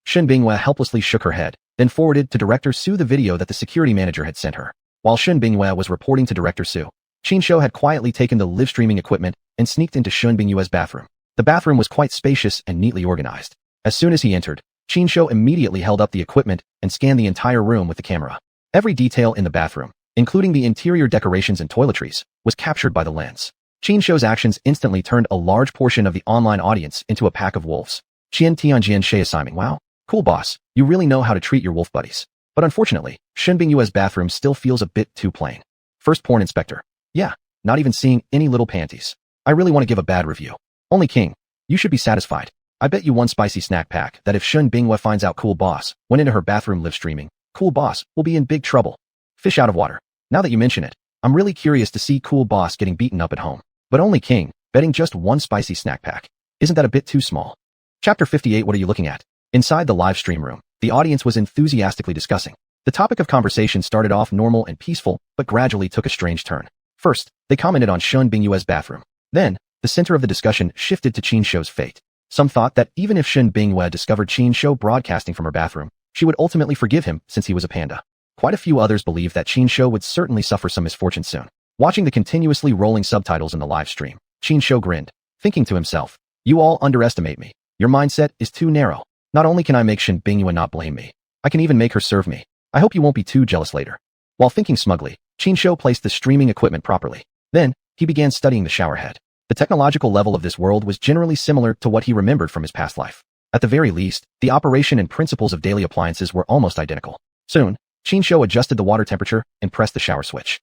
Shen Bingyue helplessly shook her head, then forwarded to Director Su the video that the security manager had sent her. While Shen Bingyue was reporting to Director Su, Qin Shou had quietly taken the live streaming equipment and sneaked into Shen Bingyue's bathroom. The bathroom was quite spacious and neatly organized. As soon as he entered, Qin Shou immediately held up the equipment and scanned the entire room with the camera. Every detail in the bathroom, including the interior decorations and toiletries, was captured by the lens. Qin Shou's actions instantly turned a large portion of the online audience into a pack of wolves. Qian Tianjian Shei, wow, cool boss, you really know how to treat your wolf buddies. But unfortunately, Shen Bingyue's bathroom still feels a bit too plain. First porn inspector. Yeah, not even seeing any little panties. I really want to give a bad review. Only king. You should be satisfied. I bet you one spicy snack pack that if Shen Bingyue finds out Cool Boss went into her bathroom live streaming, Cool Boss will be in big trouble. Fish out of water. Now that you mention it, I'm really curious to see Cool Boss getting beaten up at home. But only king, betting just one spicy snack pack. Isn't that a bit too small? Chapter 58. What are you looking at? Inside the live stream room, the audience was enthusiastically discussing. The topic of conversation started off normal and peaceful, but gradually took a strange turn. First, they commented on Shen Bingyue's bathroom. Then, the center of the discussion shifted to Qin Shou's fate. Some thought that even if Shen Bingyue discovered Qin Shou broadcasting from her bathroom, she would ultimately forgive him since he was a panda. Quite a few others believed that Qin Shou would certainly suffer some misfortune soon. Watching the continuously rolling subtitles in the live stream, Qin Shou grinned, thinking to himself, you all underestimate me. Your mindset is too narrow. Not only can I make Shen Bingyue not blame me, I can even make her serve me. I hope you won't be too jealous later. While thinking smugly, Qin Shou placed the streaming equipment properly. Then, he began studying the shower head. The technological level of this world was generally similar to what he remembered from his past life. At the very least, the operation and principles of daily appliances were almost identical. Soon, Qin Shou adjusted the water temperature and pressed the shower switch.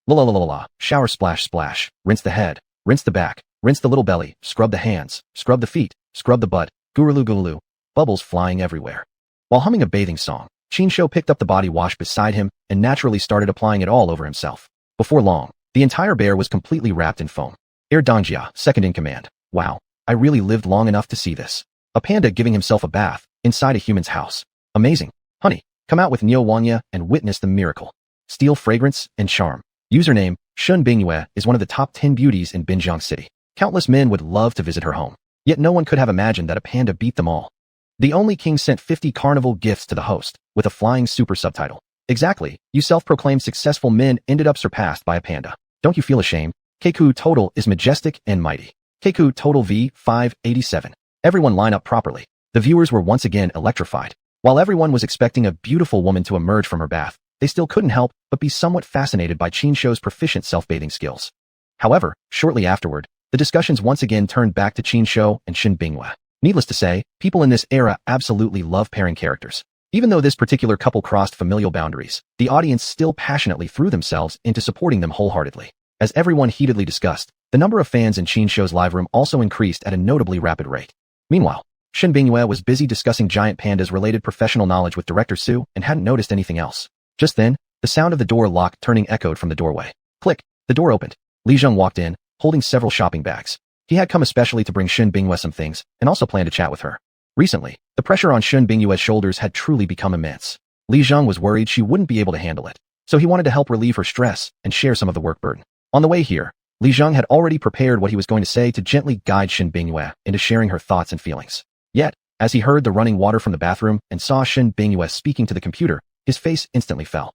La la la la la, shower splash splash, rinse the head, rinse the back, rinse the little belly, scrub the hands, scrub the feet, scrub the butt, gurulu gurulu, bubbles flying everywhere. While humming a bathing song, Qin Shou picked up the body wash beside him and naturally started applying it all over himself. Before long, the entire bear was completely wrapped in foam. Air Dongjia, second in command. Wow, I really lived long enough to see this. A panda giving himself a bath inside a human's house. Amazing. Honey, come out with xuanhuan and witness the miracle. Steel fragrance and charm. Username, Shen Bingyue is one of the top 10 beauties in Binjiang City. Countless men would love to visit her home. Yet no one could have imagined that a panda beat them all. The only king sent 50 carnival gifts to the host, with a flying super subtitle. Exactly, you self-proclaimed successful men ended up surpassed by a panda. Don't you feel ashamed? Keku total is majestic and mighty. Keku total V587. Everyone line up properly. The viewers were once again electrified. While everyone was expecting a beautiful woman to emerge from her bath, they still couldn't help but be somewhat fascinated by Qin Shou's proficient self-bathing skills. However, shortly afterward, the discussions once again turned back to Qin Shou and Shen Bingyue. Needless to say, people in this era absolutely love pairing characters. Even though this particular couple crossed familial boundaries, the audience still passionately threw themselves into supporting them wholeheartedly. As everyone heatedly discussed, the number of fans in Qin Shou's live room also increased at a notably rapid rate. Meanwhile, Shen Bingyue was busy discussing giant pandas related professional knowledge with Director Su and hadn't noticed anything else. Just then, the sound of the door lock turning echoed from the doorway. Click, the door opened. Li Zheng walked in, holding several shopping bags. He had come especially to bring Shen Bingyue some things and also planned to chat with her. Recently, the pressure on Shen Bingyue's shoulders had truly become immense. Li Zheng was worried she wouldn't be able to handle it, so he wanted to help relieve her stress and share some of the work burden. On the way here, Li Zheng had already prepared what he was going to say to gently guide Shen Bingyue into sharing her thoughts and feelings. Yet, as he heard the running water from the bathroom and saw Shen Bingyue speaking to the computer, his face instantly fell.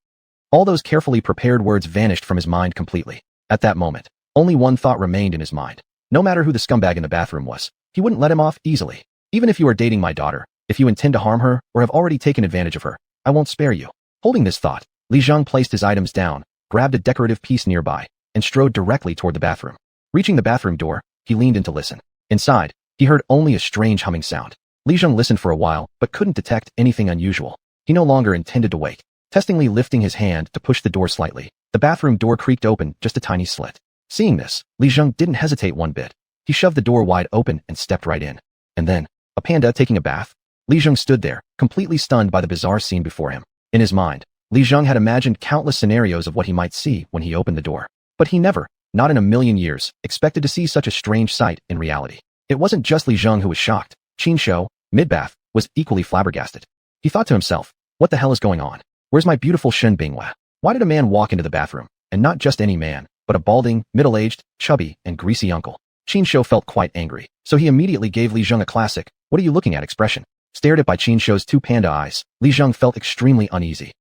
All those carefully prepared words vanished from his mind completely. At that moment, only one thought remained in his mind. No matter who the scumbag in the bathroom was, he wouldn't let him off easily. Even if you are dating my daughter, if you intend to harm her or have already taken advantage of her, I won't spare you. Holding this thought, Li Zheng placed his items down, grabbed a decorative piece nearby, and strode directly toward the bathroom. Reaching the bathroom door, he leaned in to listen. Inside, he heard only a strange humming sound. Li Zheng listened for a while, but couldn't detect anything unusual. He no longer intended to wait. Testingly lifting his hand to push the door slightly, the bathroom door creaked open just a tiny slit. Seeing this, Li Zheng didn't hesitate one bit. He shoved the door wide open and stepped right in. And then, a panda taking a bath? Li Zheng stood there, completely stunned by the bizarre scene before him. In his mind, Li Zheng had imagined countless scenarios of what he might see when he opened the door. But he never, not in a million years, expected to see such a strange sight in reality. It wasn't just Li Zheng who was shocked. Qin Shou, mid-bath, was equally flabbergasted. He thought to himself, what the hell is going on? Where's my beautiful Shen Bingyue? Why did a man walk into the bathroom? And not just any man, but a balding, middle-aged, chubby, and greasy uncle. Qin Shou felt quite angry, so he immediately gave Li Zheng a classic, what are you looking at expression. Stared at by Qin Shou's two panda eyes, Li Zheng felt extremely uneasy.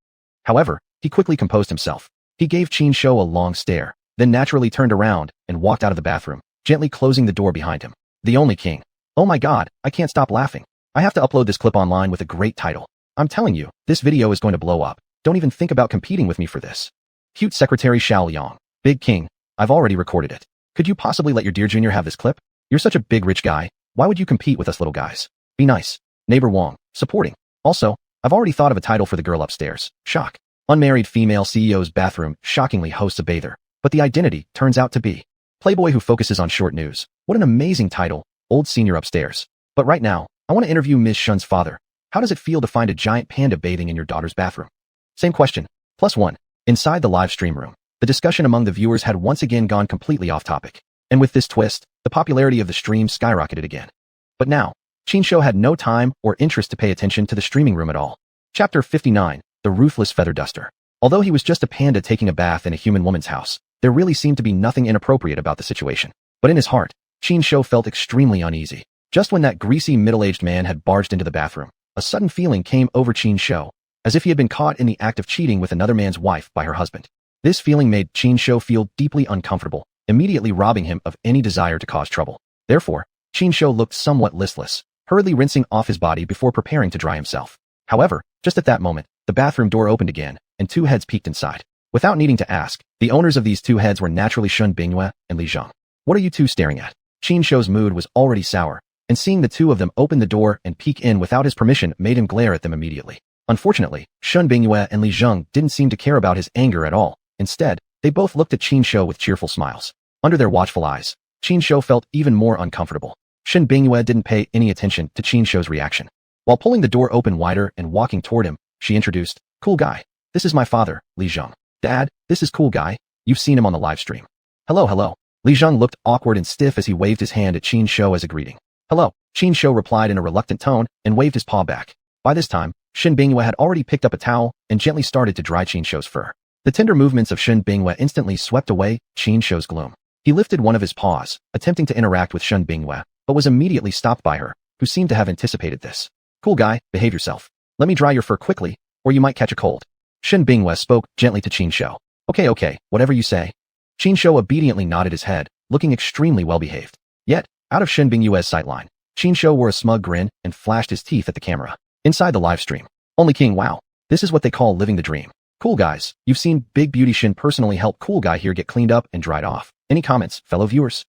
However, he quickly composed himself. He gave Qin Shou a long stare, then naturally turned around and walked out of the bathroom, gently closing the door behind him. The only king. Oh my god, I can't stop laughing. I have to upload this clip online with a great title. I'm telling you, this video is going to blow up. Don't even think about competing with me for this. Cute Secretary Xiao Liang. Big King. I've already recorded it. Could you possibly let your dear junior have this clip? You're such a big rich guy. Why would you compete with us little guys? Be nice. Neighbor Wong. Supporting. Also, I've already thought of a title for the girl upstairs. Shock. Unmarried female CEO's bathroom shockingly hosts a bather. But the identity turns out to be Playboy who focuses on short news. What an amazing title. Old senior upstairs. But right now, I want to interview Ms. Shun's father. How does it feel to find a giant panda bathing in your daughter's bathroom? Same question. +1. Inside the live stream room, the discussion among the viewers had once again gone completely off topic. And with this twist, the popularity of the stream skyrocketed again. But now, Qin Shou had no time or interest to pay attention to the streaming room at all. Chapter 59, The Ruthless Feather Duster. Although he was just a panda taking a bath in a human woman's house, there really seemed to be nothing inappropriate about the situation. But in his heart, Qin Shou felt extremely uneasy. Just when that greasy middle-aged man had barged into the bathroom, a sudden feeling came over Qin Shou, as if he had been caught in the act of cheating with another man's wife by her husband. This feeling made Qin Shou feel deeply uncomfortable, immediately robbing him of any desire to cause trouble. Therefore, Qin Shou looked somewhat listless, hurriedly rinsing off his body before preparing to dry himself. However, just at that moment, the bathroom door opened again, and two heads peeked inside. Without needing to ask, the owners of these two heads were naturally Shun Bingyue and Li Zheng. What are you two staring at? Qin Shou's mood was already sour, and seeing the two of them open the door and peek in without his permission made him glare at them immediately. Unfortunately, Shun Bingyue and Li Zheng didn't seem to care about his anger at all. Instead, they both looked at Qin Shou with cheerful smiles. Under their watchful eyes, Qin Shou felt even more uncomfortable. Shun Bingyue didn't pay any attention to Qin Shou's reaction. While pulling the door open wider and walking toward him, she introduced, "Cool guy. This is my father, Li Zheng. Dad, this is Cool guy. You've seen him on the live stream." Hello. Li Zheng looked awkward and stiff as he waved his hand at Qin Shou as a greeting. "Hello." Qin Shou replied in a reluctant tone and waved his paw back. By this time, Shun Bingyue had already picked up a towel and gently started to dry Qin Shou's fur. The tender movements of Shun Bingyue instantly swept away Qin Shou's gloom. He lifted one of his paws, attempting to interact with Shun Bingyue, but was immediately stopped by her, who seemed to have anticipated this. "Cool guy, behave yourself. Let me dry your fur quickly, or you might catch a cold." Shun Bingyue spoke gently to Qin Shou. Okay, whatever you say." Qin Shou obediently nodded his head, looking extremely well-behaved. Yet, out of Shun Bingyue's sightline, Qin Shou wore a smug grin and flashed his teeth at the camera. Inside the live stream, only King, wow, this is what they call living the dream. Cool guys, you've seen Big Beauty Shin personally help Cool guy here get cleaned up and dried off. Any comments, fellow viewers?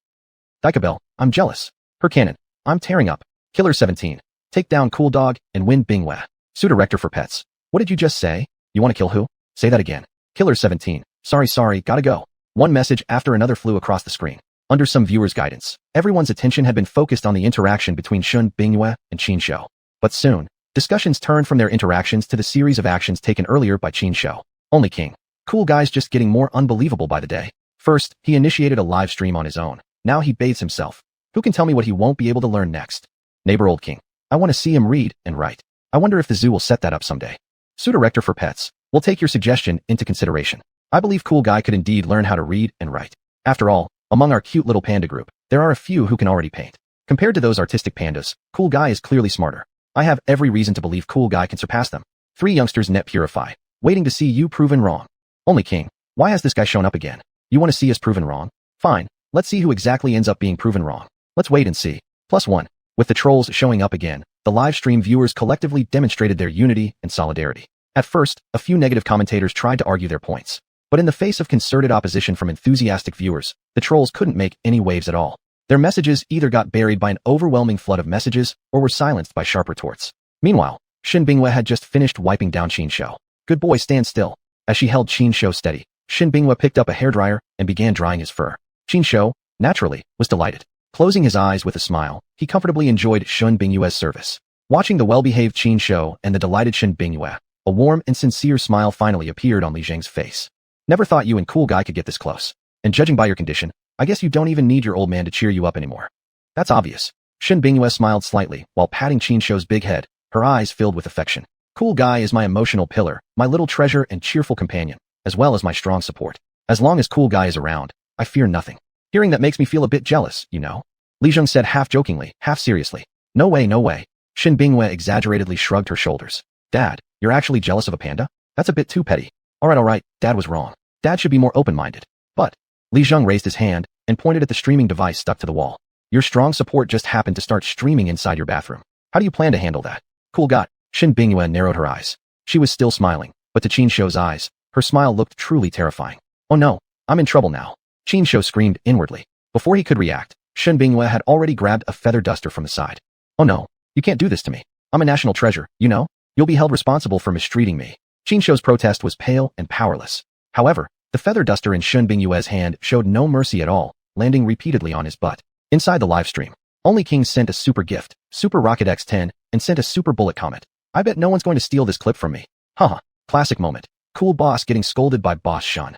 Daikabel, I'm jealous. Her cannon, I'm tearing up. Killer 17, take down Cool Dog and win Bingyue. Sue Director for Pets, what did you just say? You want to kill who? Say that again. Killer 17, sorry, gotta go. One message after another flew across the screen. Under some viewers' guidance, everyone's attention had been focused on the interaction between Shun Bingyue and Qin Shou. But soon, discussions turned from their interactions to the series of actions taken earlier by Qin Shou. Only King. Cool guy's just getting more unbelievable by the day. First, he initiated a live stream on his own. Now he bathes himself. Who can tell me what he won't be able to learn next? Neighbor Old King. I want to see him read and write. I wonder if the zoo will set that up someday. Sue Director for Pets, we'll take your suggestion into consideration. I believe Cool guy could indeed learn how to read and write. After all, among our cute little panda group, there are a few who can already paint. Compared to those artistic pandas, Cool guy is clearly smarter. I have every reason to believe Cool guy can surpass them. 3 youngsters net purify, waiting to see you proven wrong. Only King, why has this guy shown up again? You want to see us proven wrong? Fine, let's see who exactly ends up being proven wrong. Let's wait and see. +1. With the trolls showing up again, the live stream viewers collectively demonstrated their unity and solidarity. At first, a few negative commentators tried to argue their points. But in the face of concerted opposition from enthusiastic viewers, the trolls couldn't make any waves at all. Their messages either got buried by an overwhelming flood of messages or were silenced by sharp retorts. Meanwhile, Shun Bingyue had just finished wiping down Qin Shou. Good boy, stand still. As she held Qin Shou steady, Shun Bingyue picked up a hairdryer and began drying his fur. Qin Shou, naturally, was delighted. Closing his eyes with a smile, he comfortably enjoyed Shun Bingyue's service. Watching the well-behaved Qin Shou and the delighted Shun Bingyue, a warm and sincere smile finally appeared on Li Zheng's face. Never thought you and Cool guy could get this close. And judging by your condition, I guess you don't even need your old man to cheer you up anymore. That's obvious. Shun Bingyue smiled slightly while patting Qin Shou's big head, her eyes filled with affection. Cool guy is my emotional pillar, my little treasure and cheerful companion, as well as my strong support. As long as Cool guy is around, I fear nothing. Hearing that makes me feel a bit jealous, you know? Li Zheng said half jokingly, half seriously. No way. Shun Bingyue exaggeratedly shrugged her shoulders. Dad, you're actually jealous of a panda? That's a bit too petty. Alright, Dad was wrong. Dad should be more open-minded. But, Li Zheng raised his hand and pointed at the streaming device stuck to the wall. Your strong support just happened to start streaming inside your bathroom. How do you plan to handle that? Cool God. Shin Bingyue narrowed her eyes. She was still smiling, but to Qin Shou's eyes, her smile looked truly terrifying. Oh no, I'm in trouble now. Qin Shou screamed inwardly. Before he could react, Shin Bingyue had already grabbed a feather duster from the side. Oh no, you can't do this to me. I'm a national treasure, you know? You'll be held responsible for mistreating me. Qin Shou's protest was pale and powerless. However, the feather duster in Shin Bingyue's hand showed no mercy at all, landing repeatedly on his butt. Inside the livestream, Only King sent a super gift, Super Rocket X10, and sent a super bullet comment. I bet no one's going to steal this clip from me. Haha, classic moment. Cool boss getting scolded by Boss Shan.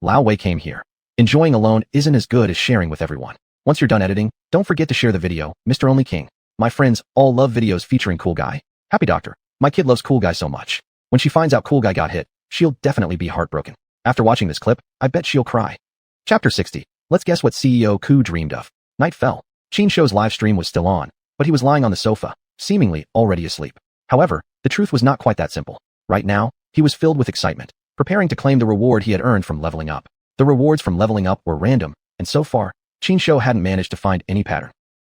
Lao Wei came here. Enjoying alone isn't as good as sharing with everyone. Once you're done editing, don't forget to share the video, Mr. Only King. My friends all love videos featuring Cool Guy. Happy Doctor. My kid loves Cool Guy so much. When she finds out Cool Guy got hit, she'll definitely be heartbroken. After watching this clip, I bet she'll cry. Chapter 60. Let's guess what CEO Ku dreamed of. Night fell. Qin Shou's live stream was still on, but he was lying on the sofa, seemingly already asleep. However, the truth was not quite that simple. Right now, he was filled with excitement, preparing to claim the reward he had earned from leveling up. The rewards from leveling up were random, and so far, Qin Shou hadn't managed to find any pattern.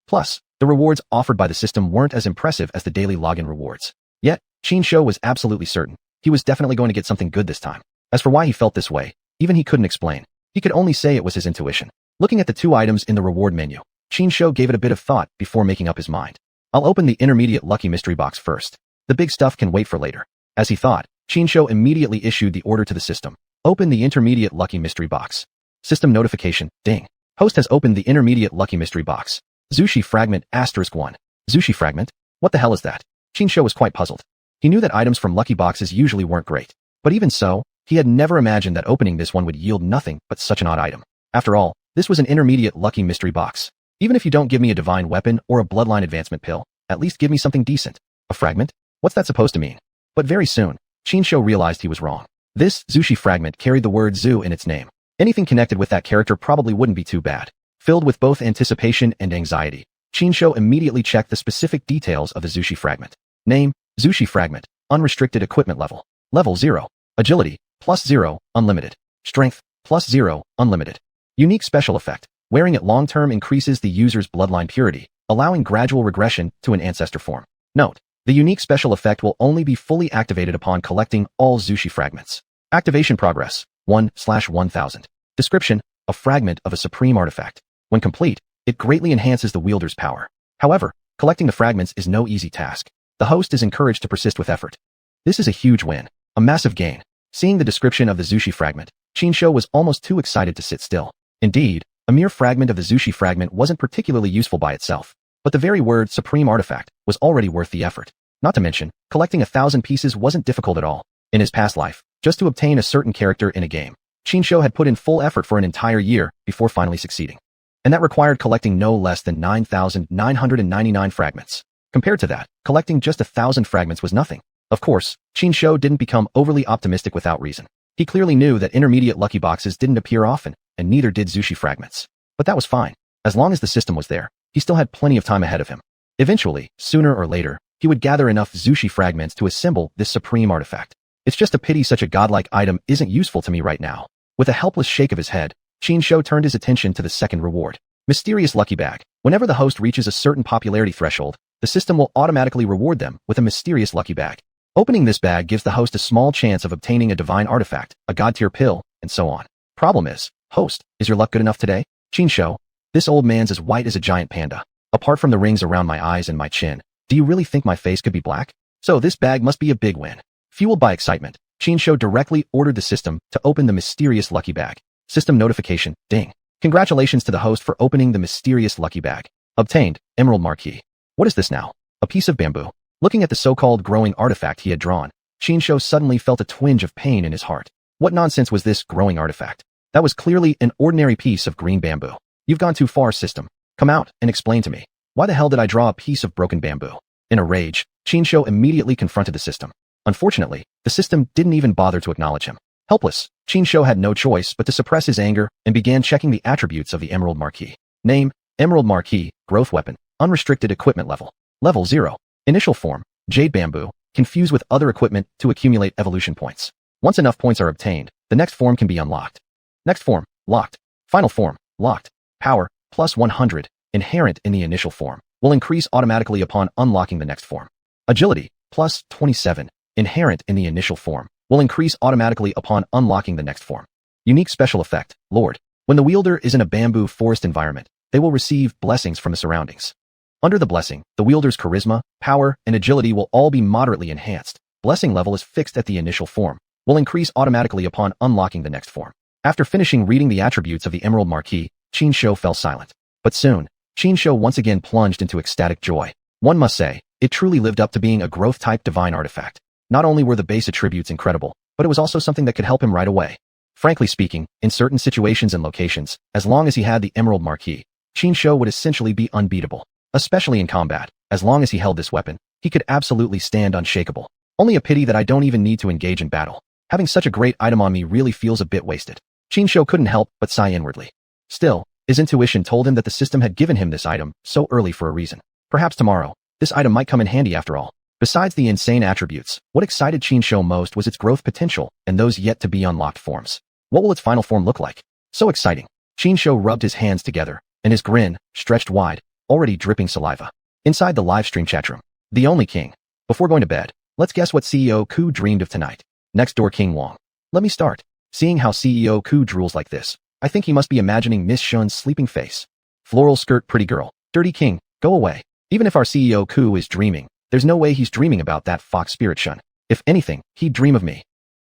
Plus, the rewards offered by the system weren't as impressive as the daily login rewards. Yet, Qin Shou was absolutely certain he was definitely going to get something good this time. As for why he felt this way, even he couldn't explain. He could only say it was his intuition. Looking at the two items in the reward menu, Qin Shou gave it a bit of thought before making up his mind. I'll open the intermediate lucky mystery box first. The big stuff can wait for later. As he thought, Qin Shou immediately issued the order to the system. Open the intermediate lucky mystery box. System notification, ding. Host has opened the intermediate lucky mystery box. Zushi fragment *1. Zushi fragment? What the hell is that? Qin Shou was quite puzzled. He knew that items from lucky boxes usually weren't great. But even so, he had never imagined that opening this one would yield nothing but such an odd item. After all, this was an intermediate lucky mystery box. Even if you don't give me a divine weapon or a bloodline advancement pill, at least give me something decent. A fragment? What's that supposed to mean? But very soon, Qin Shou realized he was wrong. This Zushi fragment carried the word Zu in its name. Anything connected with that character probably wouldn't be too bad. Filled with both anticipation and anxiety, Qin Shou immediately checked the specific details of the Zushi fragment. Name, Zushi fragment, unrestricted equipment level. Level 0. Agility, +0, unlimited. Strength, +0, unlimited. Unique special effect. Wearing it long-term increases the user's bloodline purity, allowing gradual regression to an ancestor form. Note, the unique special effect will only be fully activated upon collecting all Zushi fragments. Activation progress, 1/1000. Description, a fragment of a supreme artifact. When complete, it greatly enhances the wielder's power. However, collecting the fragments is no easy task. The host is encouraged to persist with effort. This is a huge win, a massive gain. Seeing the description of the Zushi fragment, Qin Shou was almost too excited to sit still. Indeed, a mere fragment of the Zushi fragment wasn't particularly useful by itself, but the very word supreme artifact was already worth the effort. Not to mention, collecting 1,000 pieces wasn't difficult at all. In his past life, just to obtain a certain character in a game, Qin Shou had put in full effort for an entire year before finally succeeding. And that required collecting no less than 9,999 fragments. Compared to that, collecting just 1,000 fragments was nothing. Of course, Qin Shou didn't become overly optimistic without reason. He clearly knew that intermediate lucky boxes didn't appear often, and neither did Zushi fragments. But that was fine. As long as the system was there, he still had plenty of time ahead of him. Eventually, sooner or later, he would gather enough Zushi fragments to assemble this supreme artifact. It's just a pity such a godlike item isn't useful to me right now. With a helpless shake of his head, Qin Shou turned his attention to the second reward. Mysterious Lucky Bag. Whenever the host reaches a certain popularity threshold, the system will automatically reward them with a mysterious lucky bag. Opening this bag gives the host a small chance of obtaining a divine artifact, a god-tier pill, and so on. Problem is, host, is your luck good enough today? Qin Shou, this old man's as white as a giant panda. Apart from the rings around my eyes and my chin, do you really think my face could be black? So this bag must be a big win. Fueled by excitement, Qin Shou directly ordered the system to open the mysterious lucky bag. System notification, ding. Congratulations to the host for opening the mysterious lucky bag. Obtained, Emerald Marquee. What is this now? A piece of bamboo. Looking at the so-called growing artifact he had drawn, Qin Shou suddenly felt a twinge of pain in his heart. What nonsense was this growing artifact? That was clearly an ordinary piece of green bamboo. You've gone too far, system. Come out and explain to me. Why the hell did I draw a piece of broken bamboo? In a rage, Qin Shou immediately confronted the system. Unfortunately, the system didn't even bother to acknowledge him. Helpless, Qin Shou had no choice but to suppress his anger and began checking the attributes of the Emerald Marquee. Name, Emerald Marquee, growth weapon, unrestricted equipment level. Level 0. Initial form, jade bamboo, confused with other equipment to accumulate evolution points. Once enough points are obtained, the next form can be unlocked. Next form, locked. Final form, locked. Power, +100, inherent in the initial form. will increase automatically upon unlocking the next form. Agility, plus 27, inherent in the initial form, will increase automatically upon unlocking the next form. Unique special effect, Lord. When the wielder is in a bamboo forest environment, they will receive blessings from the surroundings. Under the blessing, the wielder's charisma, power, and agility will all be moderately enhanced. Blessing level is fixed at the initial form, will increase automatically upon unlocking the next form. After finishing reading the attributes of the Emerald Marquis, Qin Shou fell silent. But soon, Qin Shou once again plunged into ecstatic joy. One must say, it truly lived up to being a growth-type divine artifact. Not only were the base attributes incredible, but it was also something that could help him right away. Frankly speaking, in certain situations and locations, as long as he had the Emerald Marquis, Qin Shou would essentially be unbeatable. Especially in combat, as long as he held this weapon, he could absolutely stand unshakable. Only a pity that I don't even need to engage in battle. Having such a great item on me really feels a bit wasted. Qin Shou couldn't help but sigh inwardly. Still, his intuition told him that the system had given him this item so early for a reason. Perhaps tomorrow, this item might come in handy after all. Besides the insane attributes, what excited Qin Shou most was its growth potential and those yet to be unlocked forms. What will its final form look like? So exciting. Qin Shou rubbed his hands together, and his grin stretched wide, already dripping saliva. Inside the livestream chatroom, the only king. Before going to bed, let's guess what CEO Ku dreamed of tonight. Next door King Wang. Let me start. Seeing how CEO Ku drools like this, I think he must be imagining Miss Shun's sleeping face. Floral skirt pretty girl. Dirty king, go away. Even if our CEO Ku is dreaming, there's no way he's dreaming about that fox spirit Shun. If anything, he'd dream of me.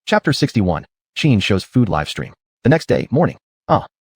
Chapter 61. Qin Shou's food livestream. The next day, morning.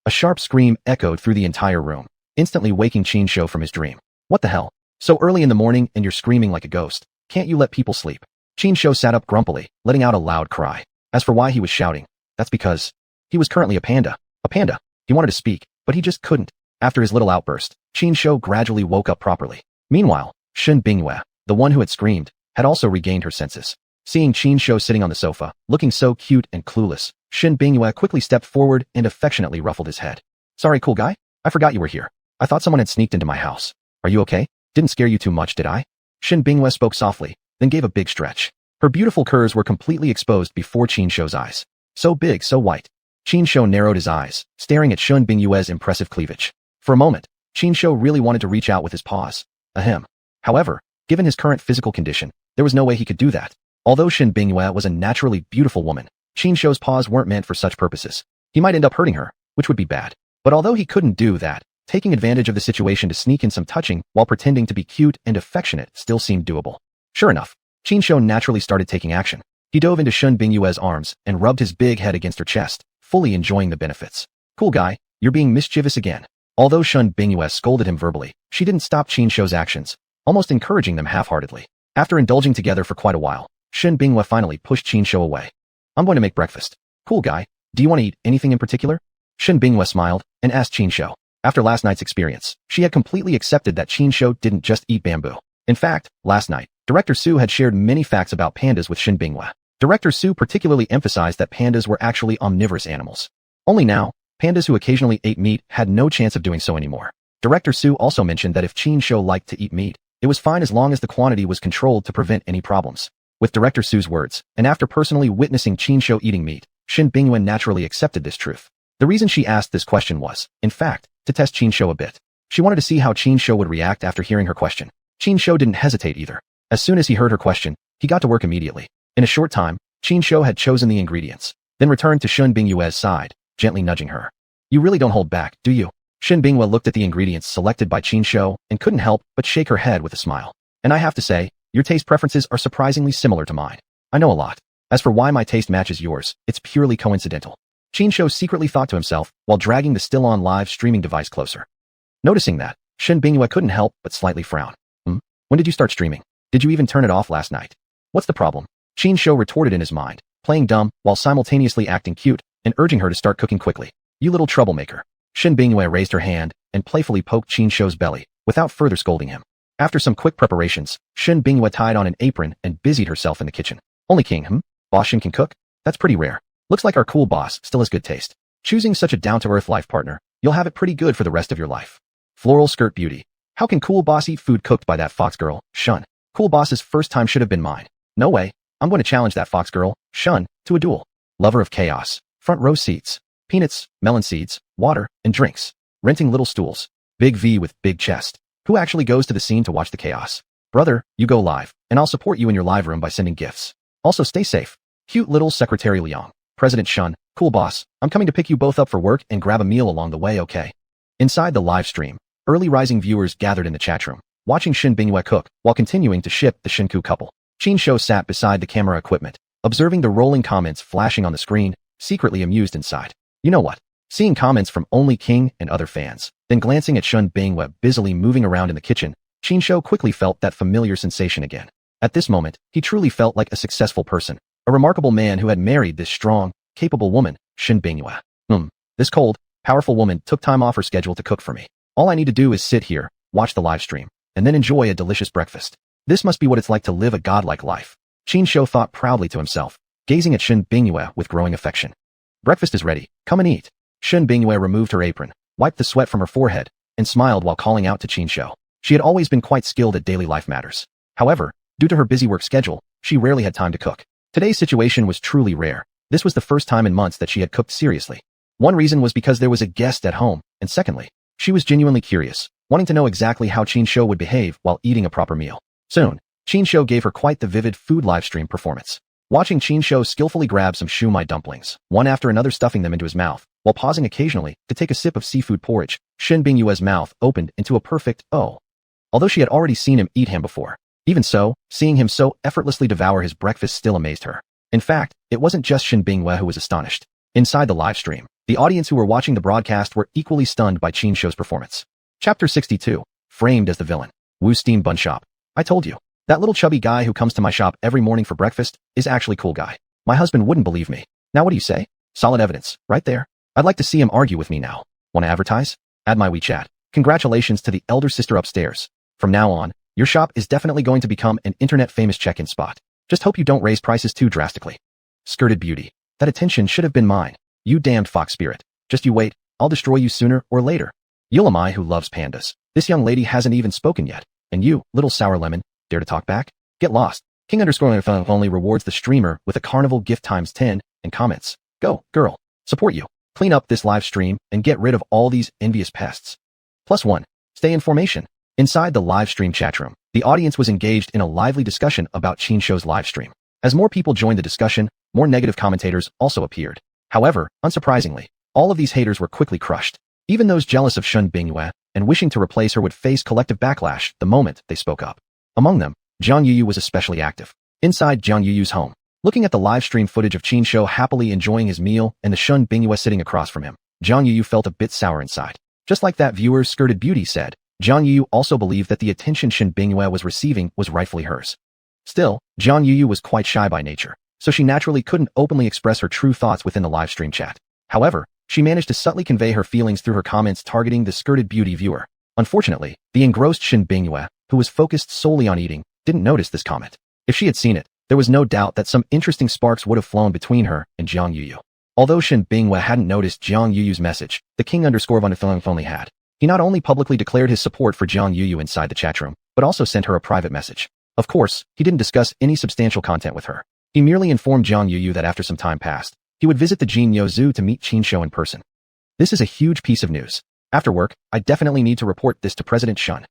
A sharp scream echoed through the entire room, instantly waking Qin Shou from his dream. What the hell? So early in the morning and you're screaming like a ghost. Can't you let people sleep? Qin Shou sat up grumpily, letting out a loud cry. As for why he was shouting, that's because he was currently a panda. A panda. He wanted to speak, but he just couldn't. After his little outburst, Qin Shou gradually woke up properly. Meanwhile, Shen Bingyue, the one who had screamed, had also regained her senses. Seeing Qin Shou sitting on the sofa, looking so cute and clueless, Shen Bingyue quickly stepped forward and affectionately ruffled his head. Sorry, cool guy? I forgot you were here. I thought someone had sneaked into my house. Are you okay? Didn't scare you too much, did I? Shen Bingyue spoke softly, then gave a big stretch. Her beautiful curves were completely exposed before Qin Shou's eyes. So big, so white. Qin Shou narrowed his eyes, staring at Shen Bingyue's impressive cleavage. For a moment, Qin Shou really wanted to reach out with his paws. Ahem. However, given his current physical condition, there was no way he could do that. Although Shen Bingyue was a naturally beautiful woman, Qin Shou's paws weren't meant for such purposes. He might end up hurting her, which would be bad. But although he couldn't do that, taking advantage of the situation to sneak in some touching while pretending to be cute and affectionate still seemed doable. Sure enough, Qin Shou naturally started taking action. He dove into Shen Bingyue's arms and rubbed his big head against her chest, fully enjoying the benefits. Cool guy, you're being mischievous again. Although Shen Bingyue scolded him verbally, she didn't stop Qin Shou's actions, almost encouraging them half-heartedly. After indulging together for quite a while, Shen Bingyue finally pushed Qin Shou away. I'm going to make breakfast. Cool guy, do you want to eat anything in particular? Shen Bingyue smiled and asked Qin Shou. After last night's experience, she had completely accepted that Qin Shou didn't just eat bamboo. In fact, last night, Director Su had shared many facts about pandas with Shen Bingyue. Director Su particularly emphasized that pandas were actually omnivorous animals. Only now, pandas who occasionally ate meat had no chance of doing so anymore. Director Su also mentioned that if Qin Shou liked to eat meat, it was fine as long as the quantity was controlled to prevent any problems. With Director Su's words, and after personally witnessing Qin Shou eating meat, Shen Bingyue naturally accepted this truth. The reason she asked this question was, in fact, to test Qin Shou a bit. She wanted to see how Qin Shou would react after hearing her question. Qin Shou didn't hesitate either. As soon as he heard her question, he got to work immediately. In a short time, Qin Shou had chosen the ingredients, then returned to Shen Bingyue's side, gently nudging her. You really don't hold back, do you? Shen Bingyue looked at the ingredients selected by Qin Shou and couldn't help but shake her head with a smile. And I have to say, your taste preferences are surprisingly similar to mine. I know a lot. As for why my taste matches yours, it's purely coincidental. Qin Shou secretly thought to himself while dragging the still-on live streaming device closer. Noticing that, Shen Bingyue couldn't help but slightly frown. When did you start streaming? Did you even turn it off last night? What's the problem? Qin Shou retorted in his mind, playing dumb while simultaneously acting cute and urging her to start cooking quickly. You little troublemaker. Shen Bingyue raised her hand and playfully poked Qin Shou's belly, without further scolding him. After some quick preparations, Shen Bingyue tied on an apron and busied herself in the kitchen. Only king, Boss Shen can cook? That's pretty rare. Looks like our cool boss still has good taste. Choosing such a down-to-earth life partner, you'll have it pretty good for the rest of your life. Floral skirt beauty. How can cool boss eat food cooked by that fox girl, Shun? Cool boss's first time should have been mine. No way. I'm going to challenge that fox girl, Shun, to a duel. Lover of chaos. Front row seats. Peanuts, melon seeds, water, and drinks. Renting little stools. Big V with big chest. Who actually goes to the scene to watch the chaos? Brother, you go live, and I'll support you in your live room by sending gifts. Also stay safe. Cute little Secretary Liang. President Shun, cool boss, I'm coming to pick you both up for work and grab a meal along the way, okay? Inside the live stream, early rising viewers gathered in the chat room, watching Shin Bingyue cook while continuing to ship the Shinku couple. Qin Shou sat beside the camera equipment, observing the rolling comments flashing on the screen, secretly amused inside. You know what? Seeing comments from only King and other fans, then glancing at Shun Bingyue busily moving around in the kitchen, Qin Shou quickly felt that familiar sensation again. At this moment, he truly felt like a successful person, a remarkable man who had married this strong, capable woman, Shin Bingyue. This cold, powerful woman took time off her schedule to cook for me. All I need to do is sit here, watch the live stream, and then enjoy a delicious breakfast. This must be what it's like to live a godlike life. Qin Shou thought proudly to himself, gazing at Shin Bingyue with growing affection. Breakfast is ready, come and eat. Shin Bingyue removed her apron, wiped the sweat from her forehead, and smiled while calling out to Qin Shou. She had always been quite skilled at daily life matters. However, due to her busy work schedule, she rarely had time to cook. Today's situation was truly rare. This was the first time in months that she had cooked seriously. One reason was because there was a guest at home, and secondly, she was genuinely curious, wanting to know exactly how Qin Shou would behave while eating a proper meal. Soon, Qin Shou gave her quite the vivid food livestream performance. Watching Qin Shou skillfully grab some shumai dumplings, one after another stuffing them into his mouth, while pausing occasionally to take a sip of seafood porridge, Shin Bingyue's mouth opened into a perfect "oh." Although she had already seen him eat ham before. Even so, seeing him so effortlessly devour his breakfast still amazed her. In fact, it wasn't just Shin Bingyue who was astonished. Inside the live stream, the audience who were watching the broadcast were equally stunned by Qin Shou's performance. Chapter 62. Framed as the villain. Wu Steam Bun Shop. I told you. That little chubby guy who comes to my shop every morning for breakfast is actually cool guy. My husband wouldn't believe me. Now what do you say? Solid evidence, right there. I'd like to see him argue with me now. Want to advertise? Add my WeChat. Congratulations to the elder sister upstairs. From now on, your shop is definitely going to become an internet famous check-in spot. Just hope you don't raise prices too drastically. Skirted beauty. That attention should have been mine. You damned fox spirit. Just you wait, I'll destroy you sooner or later. Yulamai who loves pandas. This young lady hasn't even spoken yet. And you, little sour lemon, dare to talk back? Get lost. King _ only rewards the streamer with a carnival gift times 10 and comments. Go, girl. Support you. Clean up this live stream and get rid of all these envious pests. +1. Stay in formation. Inside the live stream chat room, the audience was engaged in a lively discussion about Qin Shou's live stream. As more people joined the discussion, more negative commentators also appeared. However, unsurprisingly, all of these haters were quickly crushed. Even those jealous of Shin Bingyue and wishing to replace her would face collective backlash the moment they spoke up. Among them, Jiang Yuyu was especially active. Inside Jiang Yuyu's home, looking at the live stream footage of Qin Shou happily enjoying his meal and the Shin Bingyue sitting across from him, Jiang Yuyu felt a bit sour inside. Just like that viewer's skirted beauty said, Jiang Yuyu also believed that the attention Shin Bingyue was receiving was rightfully hers. Still, Jiang Yuyu was quite shy by nature, so she naturally couldn't openly express her true thoughts within the live stream chat. However, she managed to subtly convey her feelings through her comments targeting the skirted beauty viewer. Unfortunately, the engrossed Shin Bingyue, who was focused solely on eating, didn't notice this comment. If she had seen it, there was no doubt that some interesting sparks would have flown between her and Jiang Yuyu. Although Shin Bingyue hadn't noticed Jiang Yuyu's message, the king _ only had. He not only publicly declared his support for Jiang Yuyu inside the chat room, but also sent her a private message. Of course, he didn't discuss any substantial content with her. He merely informed Jiang Yuyu that after some time passed, he would visit the Jinyo Zoo to meet Qin Shou in person. This is a huge piece of news. After work, I definitely need to report this to President Shun.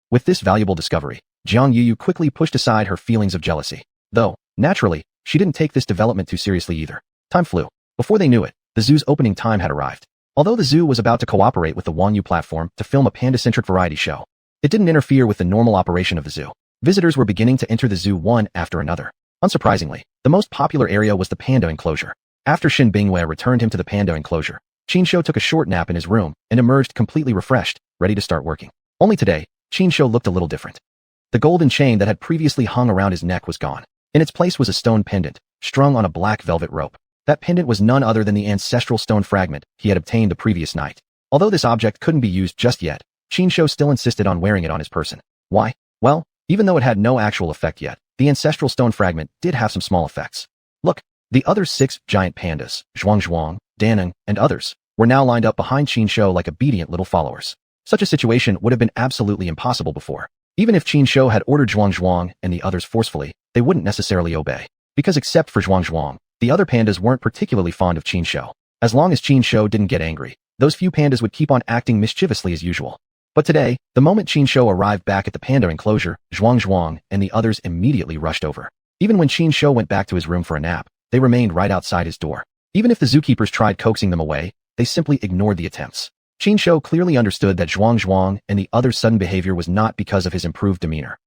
With this valuable discovery, Jiang Yuyu quickly pushed aside her feelings of jealousy. Though, naturally, she didn't take this development too seriously either. Time flew. Before they knew it, the zoo's opening time had arrived. Although the zoo was about to cooperate with the xuanhuan platform to film a panda-centric variety show, it didn't interfere with the normal operation of the zoo. Visitors were beginning to enter the zoo one after another. Unsurprisingly, the most popular area was the panda enclosure. After Shin Bingyue returned him to the panda enclosure, Qin Shou took a short nap in his room and emerged completely refreshed, ready to start working. Only today, Qin Shou looked a little different. The golden chain that had previously hung around his neck was gone. In its place was a stone pendant, strung on a black velvet rope. That pendant was none other than the ancestral stone fragment he had obtained the previous night. Although this object couldn't be used just yet, Qin Shou still insisted on wearing it on his person. Why? Well, even though it had no actual effect yet, the ancestral stone fragment did have some small effects. Look, the other 6 giant pandas, xuanhuan, Daneng, and others, were now lined up behind Qin Shou like obedient little followers. Such a situation would have been absolutely impossible before. Even if Qin Shou had ordered xuanhuan and the others forcefully, they wouldn't necessarily obey. Because except for xuanhuan, the other pandas weren't particularly fond of Qin Shou. As long as Qin Shou didn't get angry, those few pandas would keep on acting mischievously as usual. But today, the moment Qin Shou arrived back at the panda enclosure, Xuanhuan and the others immediately rushed over. Even when Qin Shou went back to his room for a nap, they remained right outside his door. Even if the zookeepers tried coaxing them away, they simply ignored the attempts. Qin Shou clearly understood that Xuanhuan and the others' sudden behavior was not because of his improved demeanor.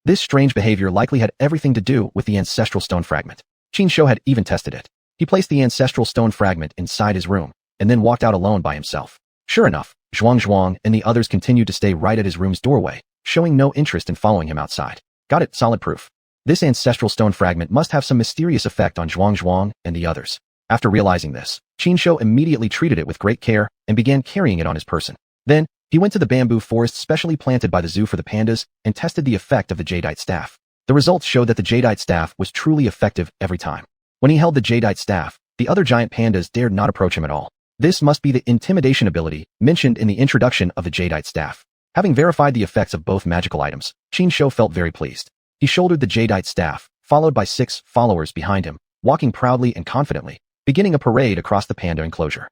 This strange behavior likely had everything to do with the ancestral stone fragment. Qin Shou had even tested it. He placed the ancestral stone fragment inside his room, and then walked out alone by himself. Sure enough, Xuanhuan and the others continued to stay right at his room's doorway, showing no interest in following him outside. Got it, solid proof. This ancestral stone fragment must have some mysterious effect on Xuanhuan and the others. After realizing this, Qin Shou immediately treated it with great care and began carrying it on his person. Then, he went to the bamboo forest specially planted by the zoo for the pandas and tested the effect of the jadeite staff. The results showed that the jadeite staff was truly effective every time. When he held the jadeite staff, the other giant pandas dared not approach him at all. This must be the intimidation ability mentioned in the introduction of the jadeite staff. Having verified the effects of both magical items, Qin Shou felt very pleased. He shouldered the jadeite staff, followed by 6 followers behind him, walking proudly and confidently, beginning a parade across the panda enclosure.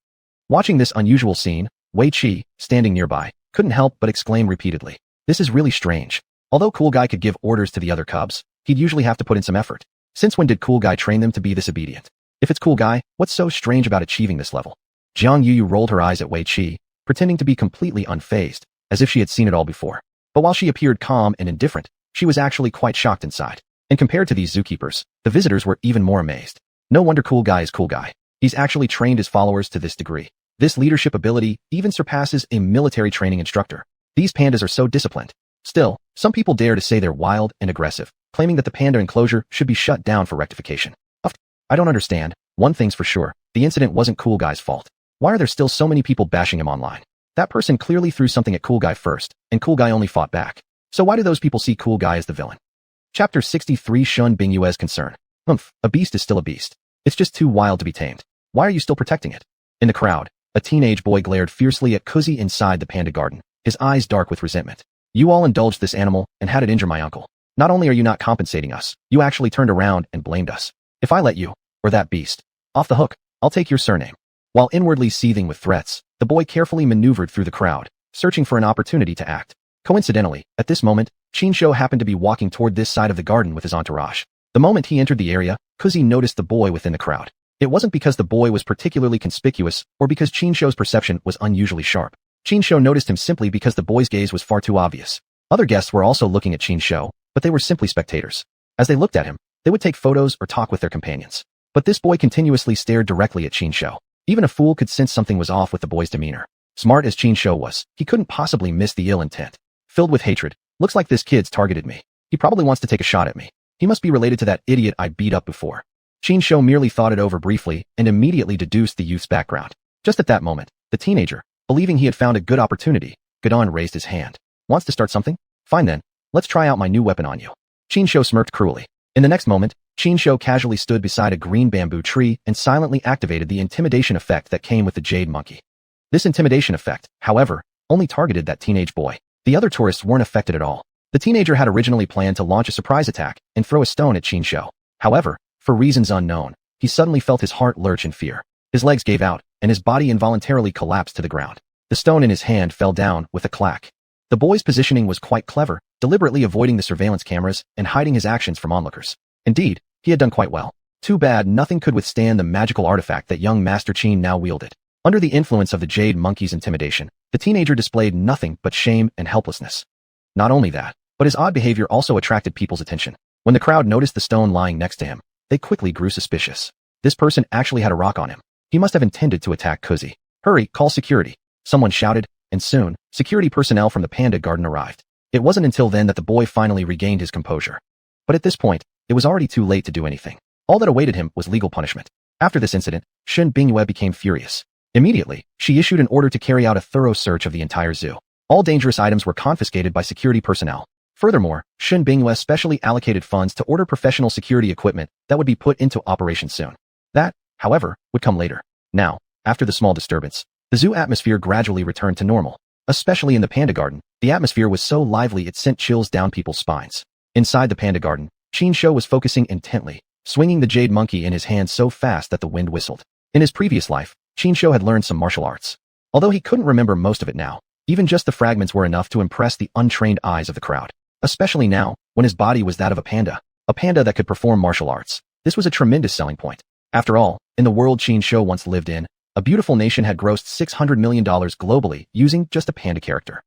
Watching this unusual scene, Wei Qi, standing nearby, couldn't help but exclaim repeatedly, "This is really strange." Although Cool Guy could give orders to the other cubs, he'd usually have to put in some effort. Since when did Cool Guy train them to be this obedient? If it's Cool Guy, what's so strange about achieving this level? Jiang Yuyu rolled her eyes at Wei Qi, pretending to be completely unfazed, as if she had seen it all before. But while she appeared calm and indifferent, she was actually quite shocked inside. And compared to these zookeepers, the visitors were even more amazed. No wonder Cool Guy is Cool Guy. He's actually trained his followers to this degree. This leadership ability even surpasses a military training instructor. These pandas are so disciplined. Still, some people dare to say they're wild and aggressive, claiming that the panda enclosure should be shut down for rectification. I don't understand. One thing's for sure, the incident wasn't Cool Guy's fault. Why are there still so many people bashing him online? That person clearly threw something at Cool Guy first, and Cool Guy only fought back. So why do those people see Cool Guy as the villain? Chapter 63 Shun Bingyue's concern. A beast is still a beast. It's just too wild to be tamed. Why are you still protecting it? In the crowd, a teenage boy glared fiercely at Kuzi inside the panda garden, his eyes dark with resentment. You all indulged this animal and had it injure my uncle. Not only are you not compensating us, you actually turned around and blamed us. If I let you, or that beast, off the hook, I'll take your surname. While inwardly seething with threats, the boy carefully maneuvered through the crowd, searching for an opportunity to act. Coincidentally, at this moment, Qin Shou happened to be walking toward this side of the garden with his entourage. The moment he entered the area, Kuzi noticed the boy within the crowd. It wasn't because the boy was particularly conspicuous or because Qin Shou's perception was unusually sharp. Qin Shou noticed him simply because the boy's gaze was far too obvious. Other guests were also looking at Qin Shou, but they were simply spectators. As they looked at him, they would take photos or talk with their companions. But this boy continuously stared directly at Qin Shou. Even a fool could sense something was off with the boy's demeanor. Smart as Qin Shou was, he couldn't possibly miss the ill intent. Filled with hatred, looks like this kid's targeted me. He probably wants to take a shot at me. He must be related to that idiot I beat up before. Qin Shou merely thought it over briefly and immediately deduced the youth's background. Just at that moment, the teenager, believing he had found a good opportunity, Gadon raised his hand. Wants to start something? Fine then, let's try out my new weapon on you. Qin Shou smirked cruelly. In the next moment, Qin Shou casually stood beside a green bamboo tree and silently activated the intimidation effect that came with the jade monkey. This intimidation effect, however, only targeted that teenage boy. The other tourists weren't affected at all. The teenager had originally planned to launch a surprise attack and throw a stone at Qin Shou. However, for reasons unknown, he suddenly felt his heart lurch in fear. His legs gave out, and his body involuntarily collapsed to the ground. The stone in his hand fell down with a clack. The boy's positioning was quite clever, deliberately avoiding the surveillance cameras and hiding his actions from onlookers. Indeed, he had done quite well. Too bad nothing could withstand the magical artifact that young Master Qin now wielded. Under the influence of the jade monkey's intimidation, the teenager displayed nothing but shame and helplessness. Not only that, but his odd behavior also attracted people's attention. When the crowd noticed the stone lying next to him, they quickly grew suspicious. This person actually had a rock on him. He must have intended to attack Kuzi. Hurry, call security. Someone shouted, and soon, security personnel from the panda garden arrived. It wasn't until then that the boy finally regained his composure. But at this point, it was already too late to do anything. All that awaited him was legal punishment. After this incident, Shun Bingyue became furious. Immediately, she issued an order to carry out a thorough search of the entire zoo. All dangerous items were confiscated by security personnel. Furthermore, Shun Bingyue specially allocated funds to order professional security equipment that would be put into operation soon. That, however, would come later. Now, after the small disturbance, the zoo atmosphere gradually returned to normal. Especially in the panda garden, the atmosphere was so lively it sent chills down people's spines. Inside the panda garden, Qin Shou was focusing intently, swinging the jade monkey in his hand so fast that the wind whistled. In his previous life, Qin Shou had learned some martial arts. Although he couldn't remember most of it now, Even just the fragments were enough to impress the untrained eyes of the crowd. Especially now, when his body was that of a panda that could perform martial arts. This was a tremendous selling point. After all, in the world Qin Shou once lived in, a beautiful nation had grossed $600 million globally using just a panda character.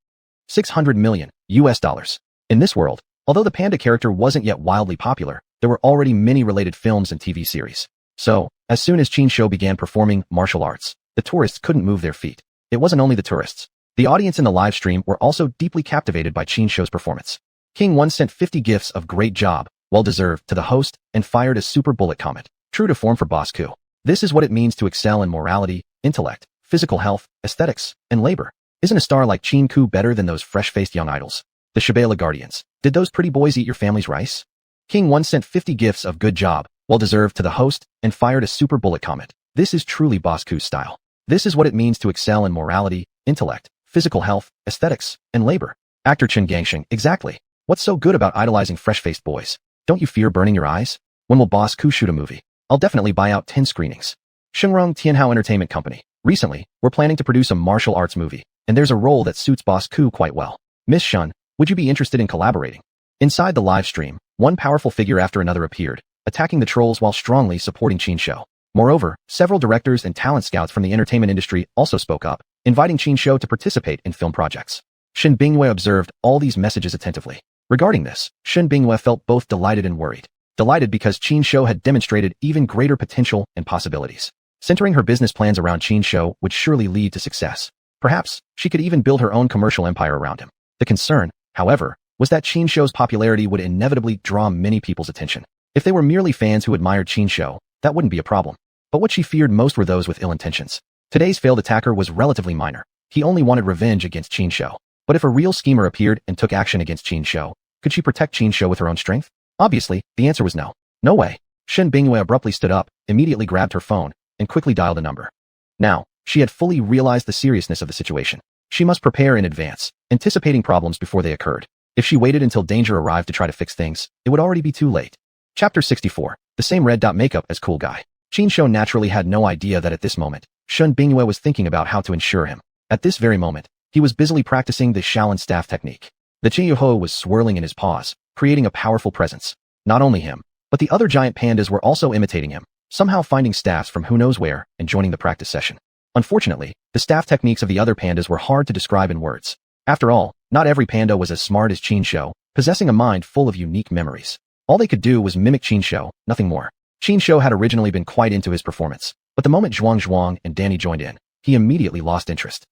$600 million US dollars. In this world, although the panda character wasn't yet wildly popular, there were already many related films and TV series. So, as soon as Qin Shou began performing martial arts, the tourists couldn't move their feet. It wasn't only the tourists. The audience in the live stream were also deeply captivated by Qin Shou's performance. King 1 sent 50 gifts of great job, well deserved, to the host and fired a super bullet comment. True to form for Boss Ku. This is what it means to excel in morality, intellect, physical health, aesthetics, and labor. Isn't a star like Qin Ku better than those fresh-faced young idols? The Shabela Guardians. Did those pretty boys eat your family's rice? King 1 sent 50 gifts of good job, well deserved, to the host and fired a super bullet comment. This is truly Boss Ku's style. This is what it means to excel in morality, intellect, physical health, aesthetics, and labor. Actor Chen Gangsheng. Exactly. What's so good about idolizing fresh-faced boys? Don't you fear burning your eyes? When will Boss Ku shoot a movie? I'll definitely buy out 10 screenings. Shengrong Tianhao Entertainment Company. Recently, we're planning to produce a martial arts movie, and there's a role that suits Boss Ku quite well. Miss Shun, would you be interested in collaborating? Inside the live stream, one powerful figure after another appeared, attacking the trolls while strongly supporting Qin Shou. Moreover, several directors and talent scouts from the entertainment industry also spoke up, inviting Qin Shou to participate in film projects. Shen Bingyue observed all these messages attentively. Regarding this, Shen Bingyue felt both delighted and worried. Delighted because Qin Shou had demonstrated even greater potential and possibilities. Centering her business plans around Qin Shou would surely lead to success. Perhaps, she could even build her own commercial empire around him. The concern, however, was that Qin Shou's popularity would inevitably draw many people's attention. If they were merely fans who admired Qin Shou, that wouldn't be a problem. But what she feared most were those with ill intentions. Today's failed attacker was relatively minor. He only wanted revenge against Qin Shou. But if a real schemer appeared and took action against Qin Shou, could she protect Qin Shou with her own strength? Obviously, the answer was no. No way. Shen Bingyue abruptly stood up, immediately grabbed her phone, and quickly dialed a number. Now, she had fully realized the seriousness of the situation. She must prepare in advance, anticipating problems before they occurred. If she waited until danger arrived to try to fix things, it would already be too late. Chapter 64. The same red dot makeup as cool guy. Qin Shou naturally had no idea that at this moment, Shen Bingyue was thinking about how to ensure him. At this very moment, he was busily practicing the Shaolin staff technique. The Qiyu was swirling in his paws, creating a powerful presence. Not only him, but the other giant pandas were also imitating him, somehow finding staffs from who knows where and joining the practice session. Unfortunately, the staff techniques of the other pandas were hard to describe in words. After all, not every panda was as smart as Qin Shou, possessing a mind full of unique memories. All they could do was mimic Qin Shou, nothing more. Qin Shou had originally been quite into his performance, but the moment xuanhuan and Danny joined in, he immediately lost interest.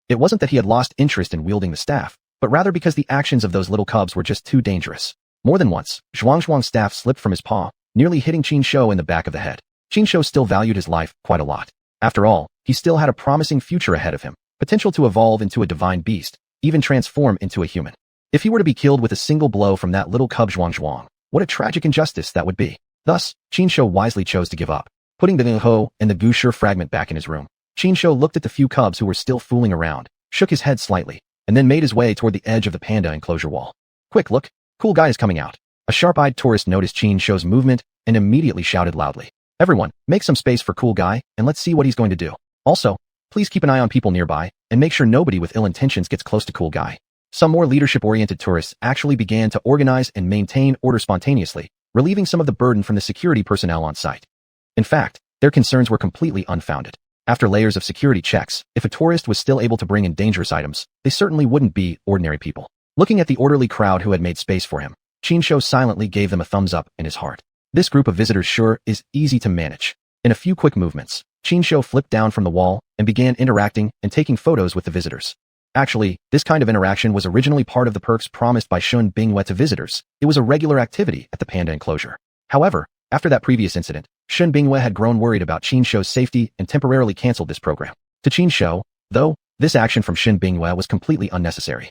It wasn't that he had lost interest in wielding the staff, but rather because the actions of those little cubs were just too dangerous. More than once, xuanhuan's staff slipped from his paw, nearly hitting Qin Shou in the back of the head. Qin Shou still valued his life quite a lot. After all, he still had a promising future ahead of him, potential to evolve into a divine beast, even transform into a human. If he were to be killed with a single blow from that little cub xuanhuan, what a tragic injustice that would be. Thus, Qin Shou wisely chose to give up, putting the Nero and the Gushi fragment back in his room. Qin Shou looked at the few cubs who were still fooling around, shook his head slightly, and then made his way toward the edge of the panda enclosure wall. Quick look, cool guy is coming out. A sharp-eyed tourist noticed Qin Shou's movement and immediately shouted loudly. Everyone, make some space for cool guy and let's see what he's going to do. Also, please keep an eye on people nearby and make sure nobody with ill intentions gets close to cool guy. Some more leadership-oriented tourists actually began to organize and maintain order spontaneously, relieving some of the burden from the security personnel on site. In fact, their concerns were completely unfounded. After layers of security checks, if a tourist was still able to bring in dangerous items, they certainly wouldn't be ordinary people. Looking at the orderly crowd who had made space for him, Qin Shou silently gave them a thumbs up in his heart. This group of visitors sure is easy to manage. In a few quick movements, Qin Shou flipped down from the wall and began interacting and taking photos with the visitors. Actually, this kind of interaction was originally part of the perks promised by Shen Bingyue to visitors. It was a regular activity at the panda enclosure. However, after that previous incident, Shen Bingyue had grown worried about Qin Shou's safety and temporarily canceled this program. To Qin Shou, though, this action from Shen Bingyue was completely unnecessary.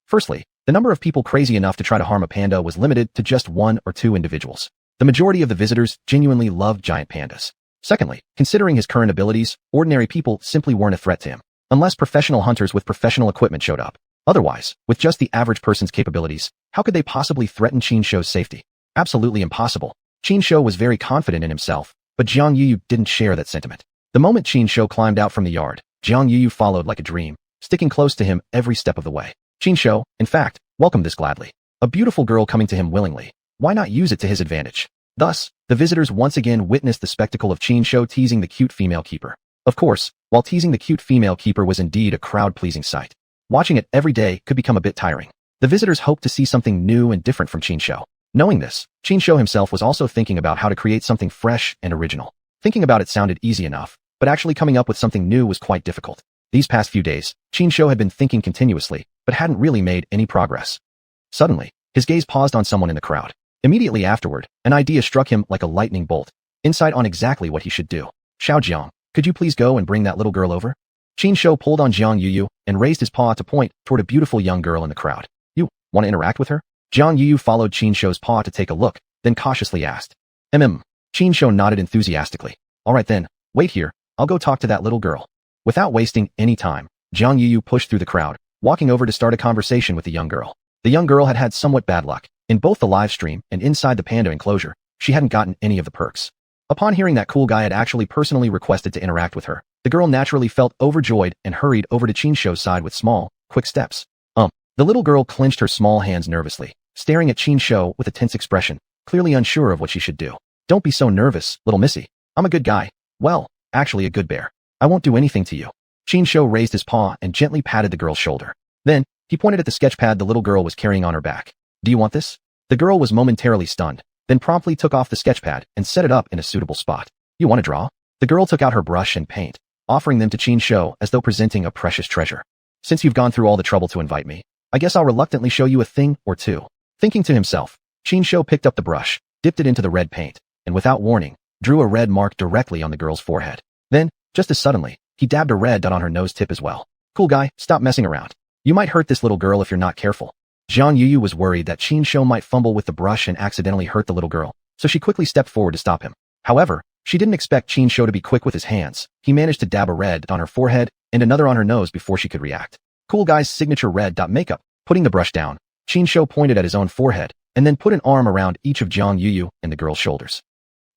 Firstly, the number of people crazy enough to try to harm a panda was limited to just 1 or 2 individuals. The majority of the visitors genuinely loved giant pandas. Secondly, considering his current abilities, ordinary people simply weren't a threat to him, unless professional hunters with professional equipment showed up. Otherwise, with just the average person's capabilities, how could they possibly threaten Qin Shou's safety? Absolutely impossible. Qin Shou was very confident in himself, but Jiang Yuyu didn't share that sentiment. The moment Qin Shou climbed out from the yard, Jiang Yuyu followed like a dream, sticking close to him every step of the way. Qin, in fact, welcomed this gladly. A beautiful girl coming to him willingly. Why not use it to his advantage? Thus, the visitors once again witnessed the spectacle of Qin teasing the cute female keeper. Of course, while teasing the cute female keeper was indeed a crowd-pleasing sight, watching it every day could become a bit tiring. The visitors hoped to see something new and different from Qin. Knowing this, Qin himself was also thinking about how to create something fresh and original. Thinking about it sounded easy enough, but actually coming up with something new was quite difficult. These past few days, Qin had been thinking continuously, but hadn't really made any progress. Suddenly, his gaze paused on someone in the crowd. Immediately afterward, an idea struck him like a lightning bolt. Insight on exactly what he should do. Xiao, could you please go and bring that little girl over? Qin pulled on Jiang Yu and raised his paw to point toward a beautiful young girl in the crowd. You want to interact with her? Jiang Yu followed Qin's paw to take a look, then cautiously asked. Qin nodded enthusiastically. All right then, wait here, I'll go talk to that little girl. Without wasting any time, Jiang Yu pushed through the crowd, walking over to start a conversation with the young girl. The young girl had somewhat bad luck. In both the live stream and inside the Panda enclosure, she hadn't gotten any of the perks. Upon hearing that cool guy had actually personally requested to interact with her, the girl naturally felt overjoyed and hurried over to Qin's side with small, quick steps. The little girl clenched her small hands nervously, staring at Qin with a tense expression, clearly unsure of what she should do. Don't be so nervous, little missy. I'm a good guy. Well, actually a good bear. I won't do anything to you. Qin raised his paw and gently patted the girl's shoulder. Then, he pointed at the sketchpad the little girl was carrying on her back. Do you want this? The girl was momentarily stunned, then promptly took off the sketchpad and set it up in a suitable spot. You want to draw? The girl took out her brush and paint, offering them to Qin as though presenting a precious treasure. Since you've gone through all the trouble to invite me, I guess I'll reluctantly show you a thing or two. Thinking to himself, Qin picked up the brush, dipped it into the red paint, and without warning, drew a red mark directly on the girl's forehead. Then, just as suddenly, he dabbed a red dot on her nose tip as well. Cool guy, stop messing around. You might hurt this little girl if you're not careful. Jiang Yu was worried that Qin might fumble with the brush and accidentally hurt the little girl, so she quickly stepped forward to stop him. However, she didn't expect Qin to be quick with his hands. He managed to dab a red on her forehead and another on her nose before she could react. Cool guy's signature red dot makeup. Putting the brush down, Qin pointed at his own forehead and then put an arm around each of Jiang Yu and the girl's shoulders.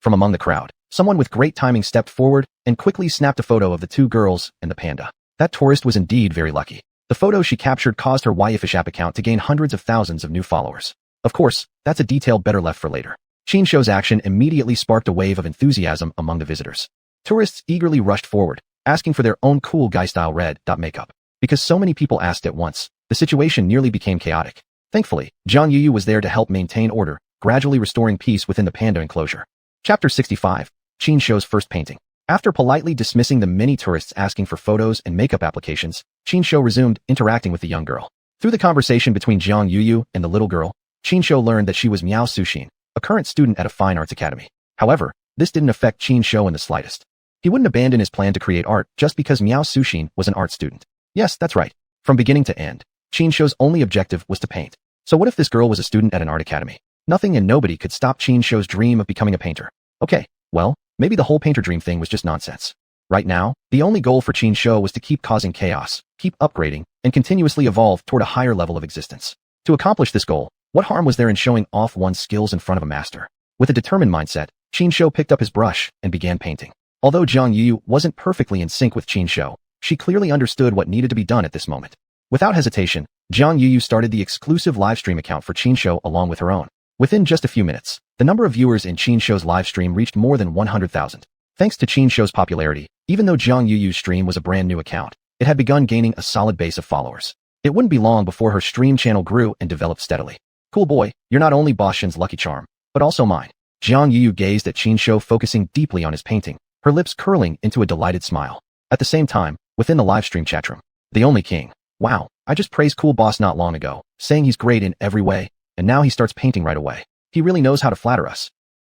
From among the crowd, someone with great timing stepped forward and quickly snapped a photo of the two girls and the panda. That tourist was indeed very lucky. The photo she captured caused her YFish app account to gain hundreds of thousands of new followers. Of course, that's a detail better left for later. Qin's action immediately sparked a wave of enthusiasm among the visitors. Tourists eagerly rushed forward, asking for their own cool guy-style red dot makeup. Because so many people asked at once, the situation nearly became chaotic. Thankfully, Jiang Yu was there to help maintain order, gradually restoring peace within the Panda enclosure. Chapter 65. Qin's first painting. After politely dismissing the many tourists asking for photos and makeup applications, Qin resumed interacting with the young girl. Through the conversation between Jiang Yu and the little girl, Qin learned that she was Miao Suxin, a current student at a fine arts academy. However, this didn't affect Qin in the slightest. He wouldn't abandon his plan to create art just because Miao Suxin was an art student. Yes, that's right. From beginning to end, Qin's only objective was to paint. So what if this girl was a student at an art academy? Nothing and nobody could stop Qin's dream of becoming a painter. Okay, well, maybe the whole painter dream thing was just nonsense. Right now, the only goal for Qin was to keep causing chaos, keep upgrading, and continuously evolve toward a higher level of existence. To accomplish this goal, what harm was there in showing off one's skills in front of a master? With a determined mindset, Qin picked up his brush and began painting. Although Jiang Yu wasn't perfectly in sync with Qin, she clearly understood what needed to be done at this moment. Without hesitation, Jiang Yu started the exclusive livestream account for Qin along with her own. Within just a few minutes, the number of viewers in Qin's livestream reached more than 100,000. Thanks to Qin's popularity, even though Jiang Yu's stream was a brand new account, it had begun gaining a solid base of followers. It wouldn't be long before her stream channel grew and developed steadily. Cool boy, you're not only Boss Shin's lucky charm, but also mine. Jiang Yu gazed at Qin focusing deeply on his painting, her lips curling into a delighted smile. At the same time, within the livestream chatroom, the only king. Wow, I just praised Cool Boss not long ago, saying he's great in every way, and now he starts painting right away. He really knows how to flatter us.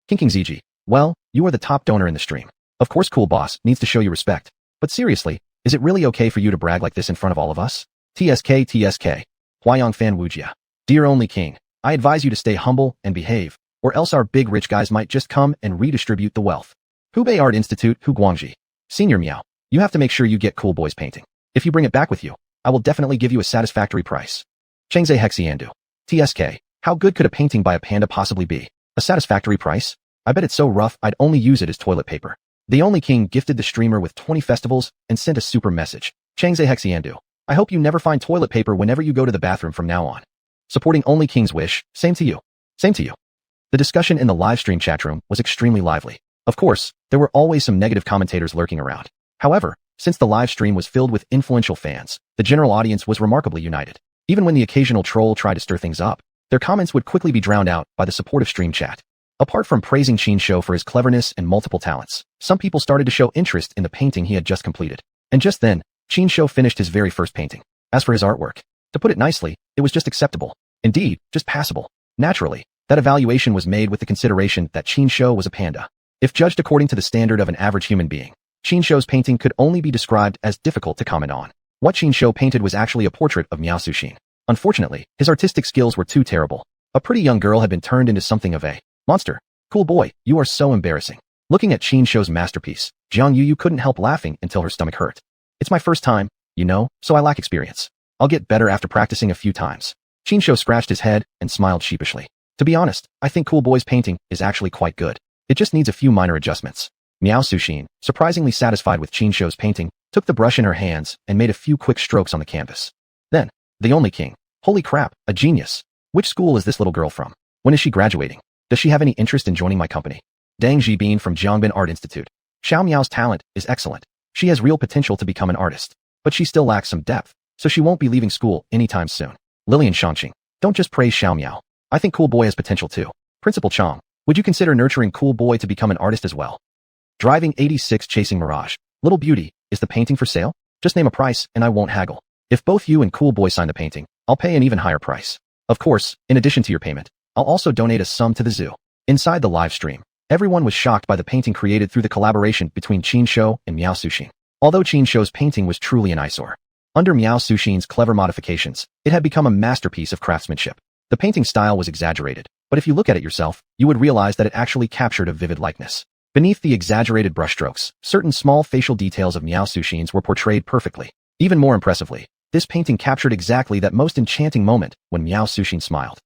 King ZG, well, you are the top donor in the stream. Of course Cool Boss needs to show you respect. But seriously, is it really okay for you to brag like this in front of all of us? TSK. Huayang Fan Wujia. Dear only king, I advise you to stay humble and behave, or else our big rich guys might just come and redistribute the wealth. Hubei Art Institute, Guangji. Senior Miao, you have to make sure you get Cool Boy's painting. If you bring it back with you, I will definitely give you a satisfactory price. Chengze Hexiandu. TSK. How good could a painting by a panda possibly be? A satisfactory price? I bet it's so rough I'd only use it as toilet paper. The only king gifted the streamer with 20 festivals and sent a super message. Chengze Hexiandu. I hope you never find toilet paper whenever you go to the bathroom from now on. Supporting only King's wish, same to you. Same to you. The discussion in the live stream chat room was extremely lively. Of course, there were always some negative commentators lurking around. However, since the live stream was filled with influential fans, the general audience was remarkably united. Even when the occasional troll tried to stir things up, their comments would quickly be drowned out by the supportive stream chat. Apart from praising Xuanhuan for his cleverness and multiple talents, some people started to show interest in the painting he had just completed. And just then, Xuanhuan finished his very first painting. As for his artwork, to put it nicely, it was just acceptable. Indeed, just passable. Naturally, that evaluation was made with the consideration that Xuanhuan was a panda. If judged according to the standard of an average human being, Xuanhuan's painting could only be described as difficult to comment on. What Xuanhuan painted was actually a portrait of Miao Suxin. Unfortunately, his artistic skills were too terrible. A pretty young girl had been turned into something of a monster. Cool boy, you are so embarrassing. Looking at Xuanhuan's masterpiece, Jiang Yuyu couldn't help laughing until her stomach hurt. It's my first time, you know, so I lack experience. I'll get better after practicing a few times. Xuanhuan scratched his head and smiled sheepishly. To be honest, I think Cool Boy's painting is actually quite good. It just needs a few minor adjustments. Miao Suxin, surprisingly satisfied with Xuanhuan's painting, took the brush in her hands and made a few quick strokes on the canvas. Then, the only king. Holy crap, a genius. Which school is this little girl from? When is she graduating? Does she have any interest in joining my company? Dang Jibin from Jiangbin Art Institute. Xiao Miao's talent is excellent. She has real potential to become an artist. But she still lacks some depth, so she won't be leaving school anytime soon. Lillian Shangqing. Don't just praise Xiao Miao. I think Cool Boy has potential too. Principal Chang. Would you consider nurturing Cool Boy to become an artist as well? Driving 86 Chasing Mirage. Little Beauty, is the painting for sale? Just name a price and I won't haggle. If both you and Cool Boy sign the painting, I'll pay an even higher price. Of course, in addition to your payment, I'll also donate a sum to the zoo. Inside the live stream, everyone was shocked by the painting created through the collaboration between Xuanhuan and Miao Suxin. Although Xuanhuan's painting was truly an eyesore, under Miao Suxin's clever modifications, it had become a masterpiece of craftsmanship. The painting style was exaggerated, but if you look at it yourself, you would realize that it actually captured a vivid likeness. Beneath the exaggerated brushstrokes, certain small facial details of Miao Suxin's were portrayed perfectly. Even more impressively, this painting captured exactly that most enchanting moment when Miao Suxin smiled.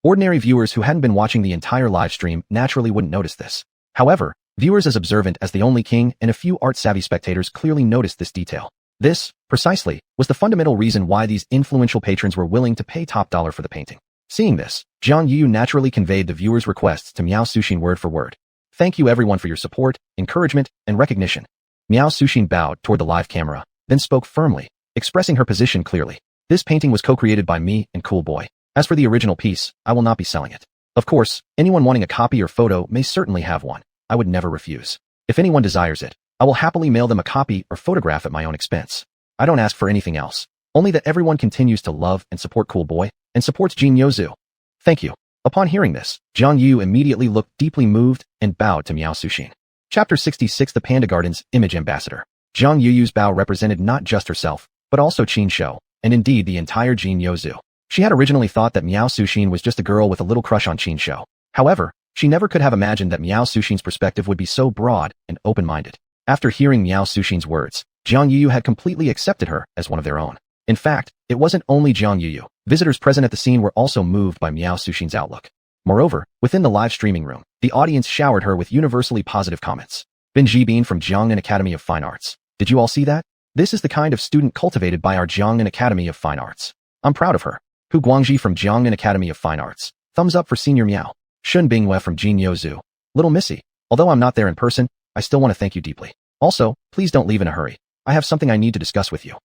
Ordinary viewers who hadn't been watching the entire live stream naturally wouldn't notice this. However, viewers as observant as the only king and a few art-savvy spectators clearly noticed this detail. This, precisely, was the fundamental reason why these influential patrons were willing to pay top dollar for the painting. Seeing this, Jiang Yu naturally conveyed the viewers' requests to Miao Suxin word for word. Thank you everyone for your support, encouragement, and recognition. Miao Suxin bowed toward the live camera, then spoke firmly, expressing her position clearly. This painting was co-created by me and Cool Boy. As for the original piece, I will not be selling it. Of course, anyone wanting a copy or photo may certainly have one. I would never refuse. If anyone desires it, I will happily mail them a copy or photograph at my own expense. I don't ask for anything else, only that everyone continues to love and support Cool Boy, and supports Jin Yozu. Thank you. Upon hearing this, Jiang Yu immediately looked deeply moved and bowed to Miao Suxin. Chapter 66 The Panda Garden's Image Ambassador. Jiang Yuyu's bow represented not just herself, but also Xuanhuan, and indeed the entire Jin Yozu. She had originally thought that Miao Suxin was just a girl with a little crush on Xuanhuan. However, she never could have imagined that Miao Suxin's perspective would be so broad and open-minded. After hearing Miao Suxin's words, Jiang Yu had completely accepted her as one of their own. In fact, it wasn't only Jiang Yu. Visitors present at the scene were also moved by Miao Suxin's outlook. Moreover, within the live streaming room, the audience showered her with universally positive comments. Bin Jibin from Jiangnan Academy of Fine Arts. Did you all see that? This is the kind of student cultivated by our Jiangnan Academy of Fine Arts. I'm proud of her. Hu Guangji from Jiangnan Academy of Fine Arts. Thumbs up for Senior Miao. Shun Bingwe from Jin Yozu. Little Missy. Although I'm not there in person, I still want to thank you deeply. Also, please don't leave in a hurry. I have something I need to discuss with you.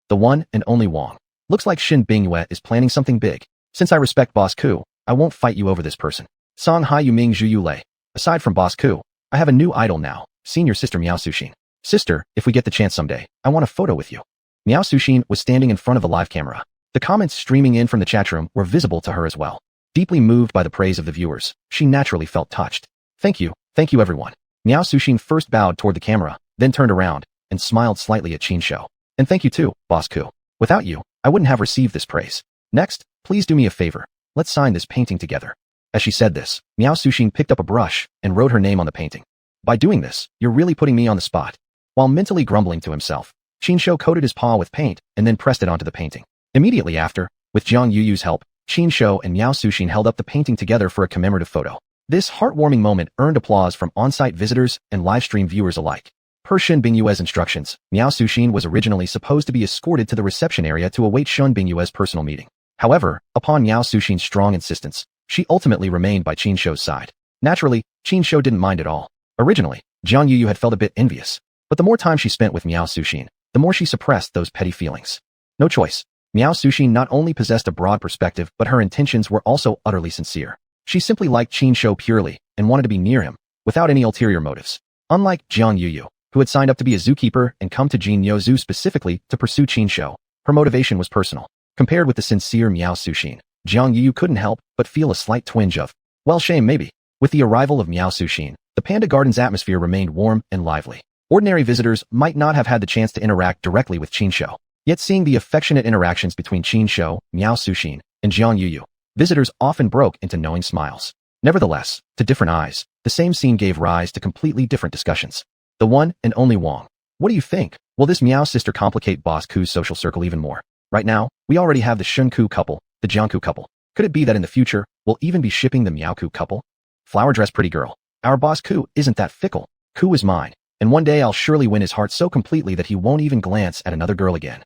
The one and only Wang. Looks like Shin Bingwe is planning something big. Since I respect Boss Ku, I won't fight you over this person. Song Hai Yuming Zhu Yulei. Aside from Boss Ku, I have a new idol now, senior sister Miao Suxin. Sister, if we get the chance someday, I want a photo with you. Miao Suxin was standing in front of a live camera. The comments streaming in from the chat room were visible to her as well. Deeply moved by the praise of the viewers, she naturally felt touched. Thank you everyone. Miao Suxin first bowed toward the camera, then turned around, and smiled slightly at Xuanhuan. And thank you too, Boss Ku. Without you, I wouldn't have received this praise. Next, please do me a favor. Let's sign this painting together. As she said this, Miao Suxin picked up a brush and wrote her name on the painting. By doing this, you're really putting me on the spot. While mentally grumbling to himself, Xuanhuan coated his paw with paint and then pressed it onto the painting. Immediately after, with Jiang Yuyu's help, Xuanhuan and Miao Suxin held up the painting together for a commemorative photo. This heartwarming moment earned applause from on-site visitors and live stream viewers alike. Per Shen Bingyue's instructions, Miao Suxin was originally supposed to be escorted to the reception area to await Shen Bingyue's personal meeting. However, upon Miao Suxin's strong insistence, she ultimately remained by Qin Shou's side. Naturally, Qin Shou didn't mind at all. Originally, Jiang Yuyu had felt a bit envious, but the more time she spent with Miao Suxin, the more she suppressed those petty feelings. No choice. Miao Suxin not only possessed a broad perspective, but her intentions were also utterly sincere. She simply liked Qin Shou purely and wanted to be near him, without any ulterior motives. Unlike Jiang Yuyu, who had signed up to be a zookeeper and come to Jinyo Zoo specifically to pursue Qin Shou, her motivation was personal. Compared with the sincere Miao Suxin, Jiang Yuyu couldn't help but feel a slight twinge of, well, shame maybe. With the arrival of Miao Suxin, the Panda Garden's atmosphere remained warm and lively. Ordinary visitors might not have had the chance to interact directly with Qin Shou, yet seeing the affectionate interactions between Qin Shou, Miao Suxin, and Jiang Yuyu, visitors often broke into knowing smiles. Nevertheless, to different eyes, the same scene gave rise to completely different discussions. The one and only Wang. What do you think? Will this Miao sister complicate Boss Ku's social circle even more? Right now, we already have the Shun Ku couple, the Jiang Ku couple. Could it be that in the future, we'll even be shipping the Miao Ku couple? Flower dress pretty girl. Our boss Ku isn't that fickle. Ku is mine, and one day I'll surely win his heart so completely that he won't even glance at another girl again.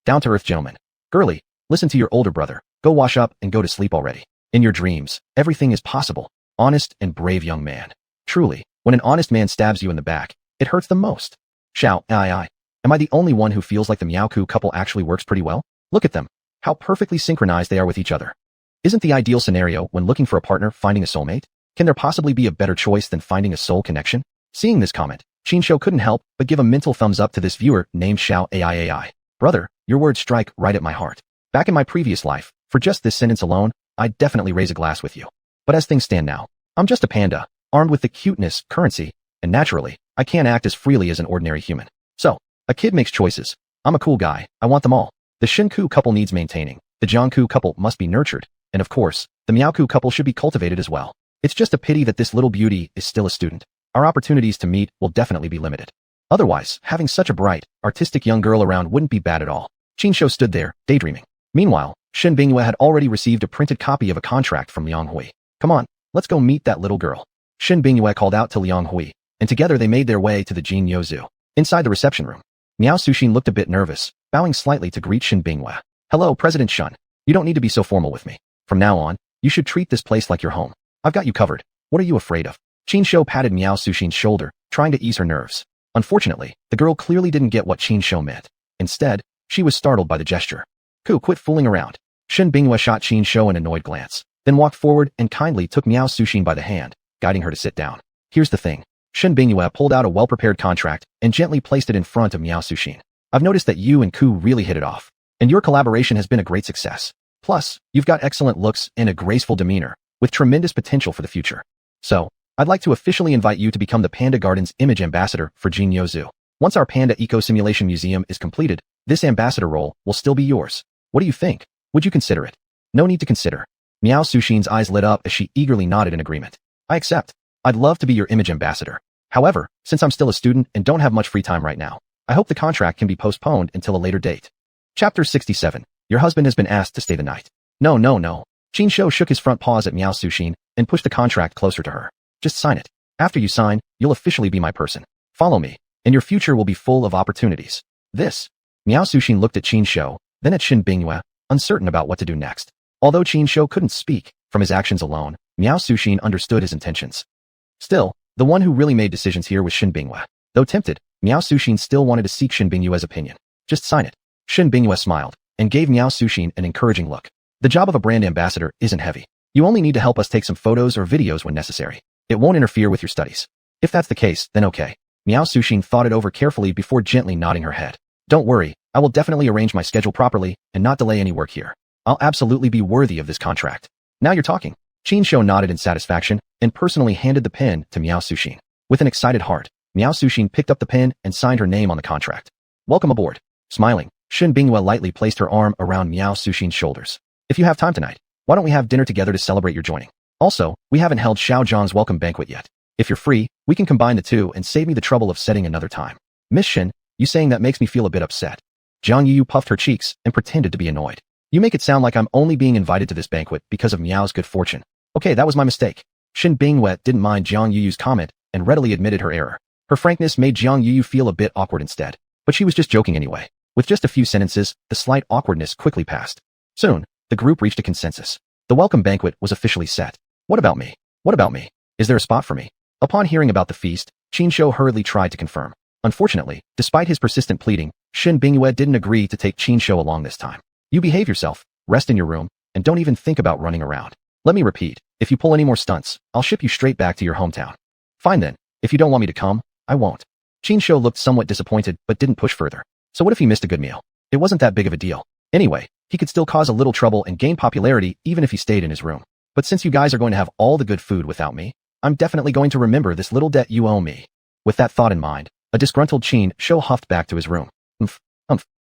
Down-to-earth gentleman. Girlie, listen to your older brother. Go wash up and go to sleep already. In your dreams, everything is possible. Honest and brave young man. Truly, when an honest man stabs you in the back, it hurts the most. Xuanhuan. Am I the only one who feels like the Miao Ku couple actually works pretty well? Look at them. How perfectly synchronized they are with each other. Isn't the ideal scenario when looking for a partner finding a soulmate? Can there possibly be a better choice than finding a soul connection? Seeing this comment, Qin Shou couldn't help but give a mental thumbs up to this viewer named Xuanhuan. Brother, your words strike right at my heart. Back in my previous life, for just this sentence alone, I'd definitely raise a glass with you. But as things stand now, I'm just a panda, armed with the cuteness, currency, and naturally, I can't act as freely as an ordinary human. So, a kid makes choices. I'm a cool guy, I want them all. The Shen Ku couple needs maintaining, the Jiang Ku couple must be nurtured, and of course, the Miao Ku couple should be cultivated as well. It's just a pity that this little beauty is still a student. Our opportunities to meet will definitely be limited. Otherwise, having such a bright, artistic young girl around wouldn't be bad at all. Qin Shou stood there, daydreaming. Meanwhile, Shen Bingyue had already received a printed copy of a contract from Liang Hui. Come on, let's go meet that little girl. Shen Bingyue called out to Liang Hui, and together they made their way to the Jinyo Zoo. Inside the reception room, Miao Suxin looked a bit nervous, bowing slightly to greet Shen Bingyue. Hello, President Shun. You don't need to be so formal with me. From now on, you should treat this place like your home. I've got you covered. What are you afraid of? Qin Shou patted Miao Suxin's shoulder, trying to ease her nerves. Unfortunately, the girl clearly didn't get what Qin Shou meant. Instead, she was startled by the gesture. Ku, quit fooling around. Shen Bingyue shot Qin Shou an annoyed glance, then walked forward and kindly took Miao Suxin by the hand, guiding her to sit down. Here's the thing. Shen Bingyue pulled out a well-prepared contract and gently placed it in front of Miao Suxin. I've noticed that you and Ku really hit it off, and your collaboration has been a great success. Plus, you've got excellent looks and a graceful demeanor, with tremendous potential for the future. So, I'd like to officially invite you to become the Panda Garden's image ambassador for Jinyo Zoo. Once our Panda Eco Simulation Museum is completed, this ambassador role will still be yours. What do you think? Would you consider it? No need to consider. Miao Suxin's eyes lit up as she eagerly nodded in agreement. I accept. I'd love to be your image ambassador. However, since I'm still a student and don't have much free time right now, I hope the contract can be postponed until a later date. Chapter 67. Your husband has been asked to stay the night. No. Qin Shou shook his front paws at Miao Suxin and pushed the contract closer to her. Just sign it. After you sign, you'll officially be my person. Follow me, and your future will be full of opportunities. This. Miao Suxin looked at Qin Shou, then at Shen Bingyue, uncertain about what to do next. Although Qin Shou couldn't speak, from his actions alone, Miao Suxin understood his intentions. Still, the one who really made decisions here was Shen Bingyue. Though tempted, Miao Suxin still wanted to seek Shen Bingyue's opinion. Just sign it. Shen Bingyue smiled, and gave Miao Suxin an encouraging look. The job of a brand ambassador isn't heavy. You only need to help us take some photos or videos when necessary. It won't interfere with your studies. If that's the case, then okay. Miao Suxin thought it over carefully before gently nodding her head. Don't worry, I will definitely arrange my schedule properly and not delay any work here. I'll absolutely be worthy of this contract. Now you're talking. Qin Shou nodded in satisfaction and personally handed the pen to Miao Suxin. With an excited heart, Miao Suxin picked up the pen and signed her name on the contract. Welcome aboard. Smiling, Shen Bingyue lightly placed her arm around Miao Suxin's shoulders. If you have time tonight, why don't we have dinner together to celebrate your joining? Also, we haven't held Xiao Zhang's welcome banquet yet. If you're free, we can combine the two and save me the trouble of setting another time. Miss Shen, you saying that makes me feel a bit upset. Jiang Yuyu puffed her cheeks and pretended to be annoyed. You make it sound like I'm only being invited to this banquet because of Miao's good fortune. Okay, that was my mistake. Shen Bingyue didn't mind Jiang Yuyu's comment and readily admitted her error. Her frankness made Jiang Yu feel a bit awkward instead, but she was just joking anyway. With just a few sentences, the slight awkwardness quickly passed. Soon, the group reached a consensus. The welcome banquet was officially set. What about me? What about me? Is there a spot for me? Upon hearing about the feast, Qin Shou hurriedly tried to confirm. Unfortunately, despite his persistent pleading, Shen Bingyue didn't agree to take Qin Shou along this time. You behave yourself, rest in your room, and don't even think about running around. Let me repeat, if you pull any more stunts, I'll ship you straight back to your hometown. Fine then, if you don't want me to come, I won't. Qin Shou looked somewhat disappointed but didn't push further. So what if he missed a good meal? It wasn't that big of a deal. Anyway, he could still cause a little trouble and gain popularity even if he stayed in his room. But since you guys are going to have all the good food without me, I'm definitely going to remember this little debt you owe me. With that thought in mind, a disgruntled Qin Shou huffed back to his room.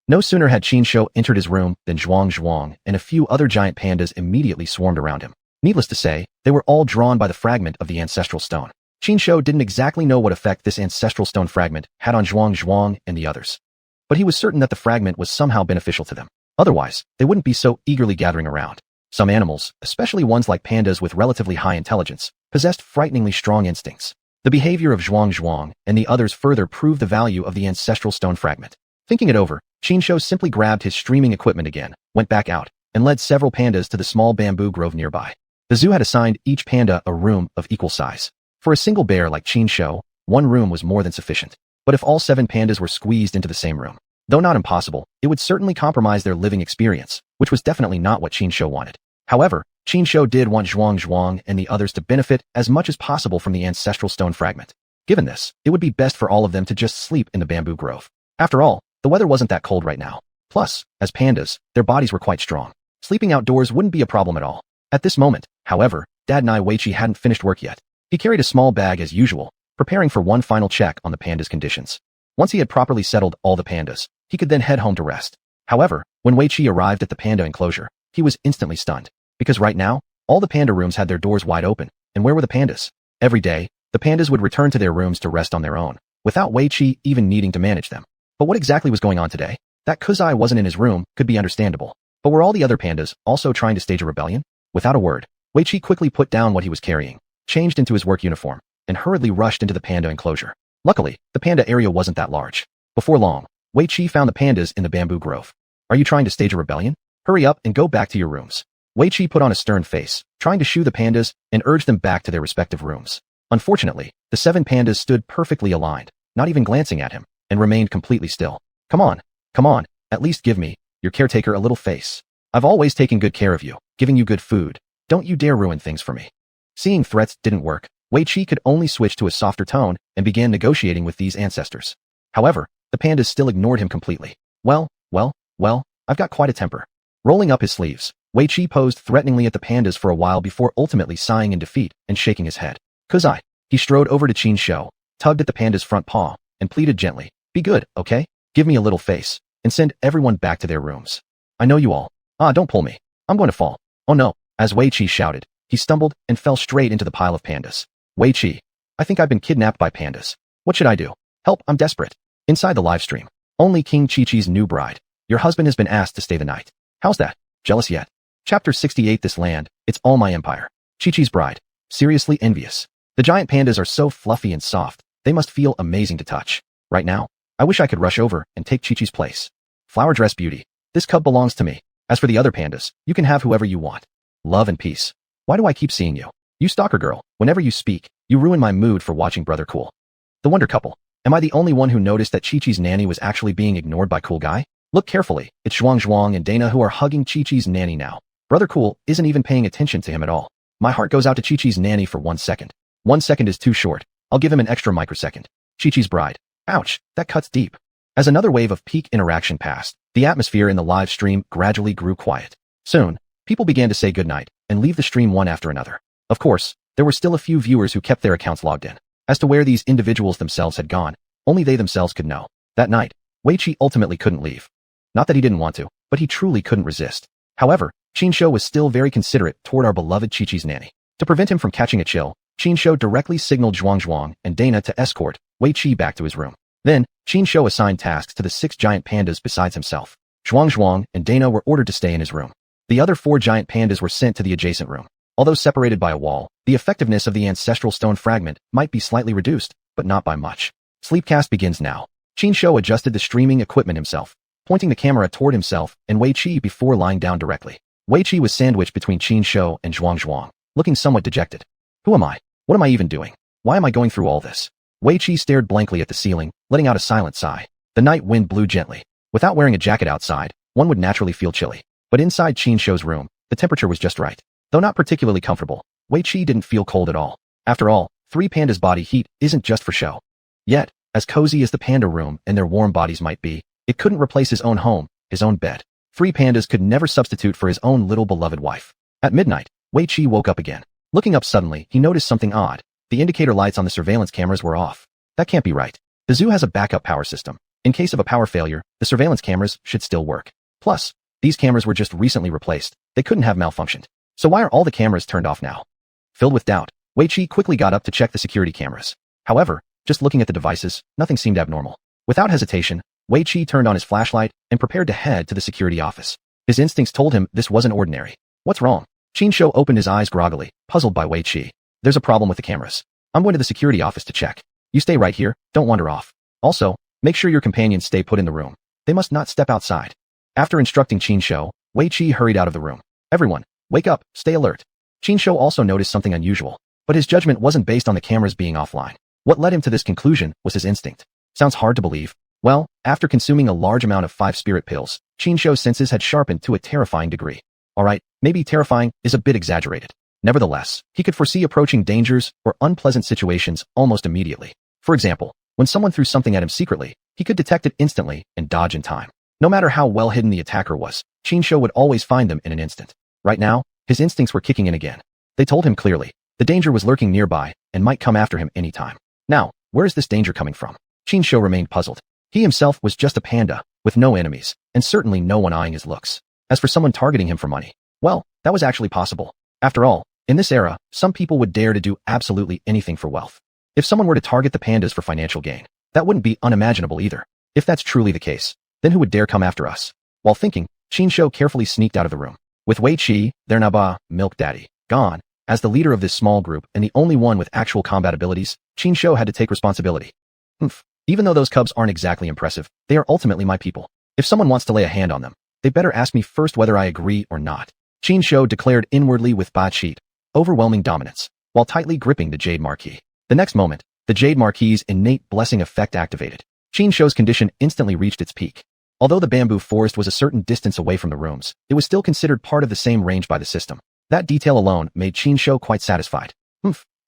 No sooner had Qin Shou entered his room than xuanhuan and a few other giant pandas immediately swarmed around him. Needless to say, they were all drawn by the fragment of the ancestral stone. Qin Shou didn't exactly know what effect this ancestral stone fragment had on xuanhuan and the others. But he was certain that the fragment was somehow beneficial to them. Otherwise, they wouldn't be so eagerly gathering around. Some animals, especially ones like pandas with relatively high intelligence, possessed frighteningly strong instincts. The behavior of xuanhuan and the others further proved the value of the ancestral stone fragment. Thinking it over, Qin Shou simply grabbed his streaming equipment again, went back out, and led several pandas to the small bamboo grove nearby. The zoo had assigned each panda a room of equal size. For a single bear like Qin Shou, one room was more than sufficient. But if all 7 pandas were squeezed into the same room, though not impossible, it would certainly compromise their living experience, which was definitely not what Qin Shou wanted. However, Qin Shou did want xuanhuan and the others to benefit as much as possible from the ancestral stone fragment. Given this, it would be best for all of them to just sleep in the bamboo grove. After all, the weather wasn't that cold right now. Plus, as pandas, their bodies were quite strong. Sleeping outdoors wouldn't be a problem at all. At this moment, however, Dad Nai Weiqi hadn't finished work yet. He carried a small bag as usual, preparing for one final check on the pandas' conditions. Once he had properly settled all the pandas, he could then head home to rest. However, when Weiqi arrived at the panda enclosure, he was instantly stunned. Because right now, all the panda rooms had their doors wide open, and where were the pandas? Every day, the pandas would return to their rooms to rest on their own, without Weiqi even needing to manage them. But what exactly was going on today? That Kuzai wasn't in his room could be understandable. But were all the other pandas also trying to stage a rebellion? Without a word, Weiqi quickly put down what he was carrying, changed into his work uniform, and hurriedly rushed into the panda enclosure. Luckily, the panda area wasn't that large. Before long, Weiqi found the pandas in the bamboo grove. Are you trying to stage a rebellion? Hurry up and go back to your rooms. Weiqi put on a stern face, trying to shoo the pandas and urge them back to their respective rooms. Unfortunately, the 7 pandas stood perfectly aligned, not even glancing at him, and remained completely still. Come on, at least give me, your caretaker, a little face. I've always taken good care of you, giving you good food. Don't you dare ruin things for me. Seeing threats didn't work, Weiqi could only switch to a softer tone and began negotiating with these ancestors. However, the pandas still ignored him completely. Well, I've got quite a temper. Rolling up his sleeves, Weiqi posed threateningly at the pandas for a while before ultimately sighing in defeat and shaking his head. Kuzai. He strode over to Qin Shou, tugged at the panda's front paw, and pleaded gently. Be good, okay? Give me a little face, and send everyone back to their rooms. I know you all. Don't pull me. I'm going to fall. Oh no. As Weiqi shouted, he stumbled and fell straight into the pile of pandas. Weiqi. I think I've been kidnapped by pandas. What should I do? Help, I'm desperate. Inside the live stream. Only King Chi-Chi's new bride. Your husband has been asked to stay the night. How's that? Jealous yet? Chapter 68. This land, it's all my empire. Chi-Chi's bride. Seriously envious. The giant pandas are so fluffy and soft, they must feel amazing to touch. Right now, I wish I could rush over and take Chi-Chi's place. Flower dress beauty. This cub belongs to me. As for the other pandas, you can have whoever you want. Love and peace. Why do I keep seeing you? You stalker girl, whenever you speak, you ruin my mood for watching Brother Cool. The Wonder Couple. Am I the only one who noticed that Chi-Chi's nanny was actually being ignored by Cool Guy? Look carefully, it's xuanhuan and Dana who are hugging Chi-Chi's nanny now. Brother Cool isn't even paying attention to him at all. My heart goes out to Chi-Chi's nanny for 1 second. 1 second is too short. I'll give him an extra microsecond. Chi-Chi's bride. Ouch, that cuts deep. As another wave of peak interaction passed, the atmosphere in the live stream gradually grew quiet. Soon, people began to say goodnight and leave the stream one after another. Of course, there were still a few viewers who kept their accounts logged in. As to where these individuals themselves had gone, only they themselves could know. That night, Weiqi ultimately couldn't leave. Not that he didn't want to, but he truly couldn't resist. However, Qin Shou was still very considerate toward our beloved Chi-Chi's nanny. To prevent him from catching a chill, Qin Shou directly signaled xuanhuan and Dana to escort Weiqi back to his room. Then, Qin Shou assigned tasks to the 6 giant pandas besides himself. Xuanhuan and Dana were ordered to stay in his room. The other 4 giant pandas were sent to the adjacent room. Although separated by a wall, the effectiveness of the ancestral stone fragment might be slightly reduced, but not by much. Sleepcast begins now. Qin Shou adjusted the streaming equipment himself, pointing the camera toward himself and Wei Qi before lying down directly. Wei Qi was sandwiched between Qin Shou and xuanhuan, looking somewhat dejected. Who am I? What am I even doing? Why am I going through all this? Wei Qi stared blankly at the ceiling, letting out a silent sigh. The night wind blew gently. Without wearing a jacket outside, one would naturally feel chilly. But inside Qin Shou's room, the temperature was just right. Though not particularly comfortable, Wei Qi didn't feel cold at all. After all, Three Panda's body heat isn't just for show. Yet, as cozy as the panda room and their warm bodies might be, it couldn't replace his own home, his own bed. Three Pandas could never substitute for his own little beloved wife. At midnight, Wei Qi woke up again. Looking up suddenly, he noticed something odd. The indicator lights on the surveillance cameras were off. That can't be right. The zoo has a backup power system. In case of a power failure, the surveillance cameras should still work. Plus, these cameras were just recently replaced. They couldn't have malfunctioned. So why are all the cameras turned off now? Filled with doubt, Wei Qi quickly got up to check the security cameras. However, just looking at the devices, nothing seemed abnormal. Without hesitation, Wei Qi turned on his flashlight and prepared to head to the security office. His instincts told him this wasn't ordinary. What's wrong? Qin Shou opened his eyes groggily, puzzled by Wei Qi. There's a problem with the cameras. I'm going to the security office to check. You stay right here, don't wander off. Also, make sure your companions stay put in the room. They must not step outside. After instructing Qin Shou, Wei Qi hurried out of the room. Everyone, wake up, stay alert. Qin Shou also noticed something unusual, but his judgment wasn't based on the cameras being offline. What led him to this conclusion was his instinct. Sounds hard to believe. Well, after consuming a large amount of 5 spirit pills, Qin Shou's senses had sharpened to a terrifying degree. Alright, maybe terrifying is a bit exaggerated. Nevertheless, he could foresee approaching dangers or unpleasant situations almost immediately. For example, when someone threw something at him secretly, he could detect it instantly and dodge in time. No matter how well hidden the attacker was, Qin Shou would always find them in an instant. Right now, his instincts were kicking in again. They told him clearly, the danger was lurking nearby and might come after him anytime. Now, where is this danger coming from? Qin Shou remained puzzled. He himself was just a panda, with no enemies, and certainly no one eyeing his looks. As for someone targeting him for money, well, that was actually possible. After all, in this era, some people would dare to do absolutely anything for wealth. If someone were to target the pandas for financial gain, that wouldn't be unimaginable either. If that's truly the case, then who would dare come after us? While thinking, Qin Shou carefully sneaked out of the room. With Wei Qi, their Naba, milk daddy, gone, as the leader of this small group and the only one with actual combat abilities, Qin Shou had to take responsibility. Even though those cubs aren't exactly impressive, they are ultimately my people. If someone wants to lay a hand on them, they better ask me first whether I agree or not. Qin Shou declared inwardly with ba cheat, overwhelming dominance, while tightly gripping the Jade Marquee. The next moment, the Jade Marquee's innate blessing effect activated. Qin Shou's condition instantly reached its peak. Although the bamboo forest was a certain distance away from the rooms, it was still considered part of the same range by the system. That detail alone made Qin Shou quite satisfied.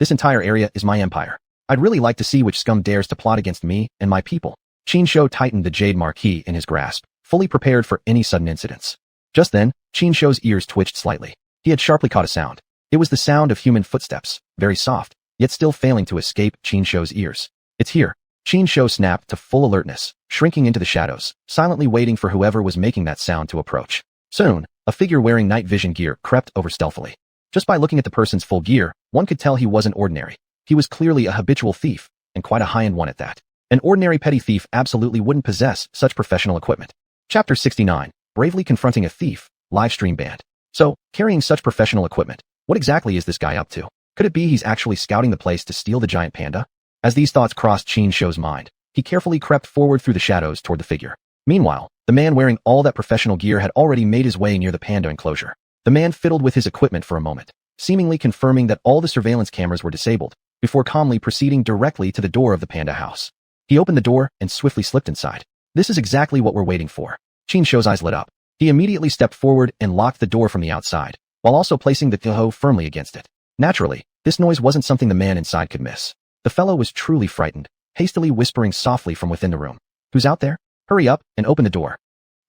This entire area is my empire. I'd really like to see which scum dares to plot against me and my people. Qin Shou tightened the Jade Marquee in his grasp, fully prepared for any sudden incidents. Just then, Qin Shou's ears twitched slightly. He had sharply caught a sound. It was the sound of human footsteps, very soft, yet still failing to escape Qin Shou's ears. It's here. Qin Shou snapped to full alertness, shrinking into the shadows, silently waiting for whoever was making that sound to approach. Soon, a figure wearing night vision gear crept over stealthily. Just by looking at the person's full gear, one could tell he wasn't ordinary. He was clearly a habitual thief, and quite a high-end one at that. An ordinary petty thief absolutely wouldn't possess such professional equipment. Chapter 69, Bravely Confronting a Thief, Livestream Banned. So, carrying such professional equipment, what exactly is this guy up to? Could it be he's actually scouting the place to steal the giant panda? As these thoughts crossed Qin Shou's mind, he carefully crept forward through the shadows toward the figure. Meanwhile, the man wearing all that professional gear had already made his way near the panda enclosure. The man fiddled with his equipment for a moment, seemingly confirming that all the surveillance cameras were disabled, before calmly proceeding directly to the door of the panda house. He opened the door and swiftly slipped inside. This is exactly what we're waiting for. Qin Shou's eyes lit up. He immediately stepped forward and locked the door from the outside, while also placing the toho firmly against it. Naturally, this noise wasn't something the man inside could miss. The fellow was truly frightened, hastily whispering softly from within the room. Who's out there? Hurry up and open the door.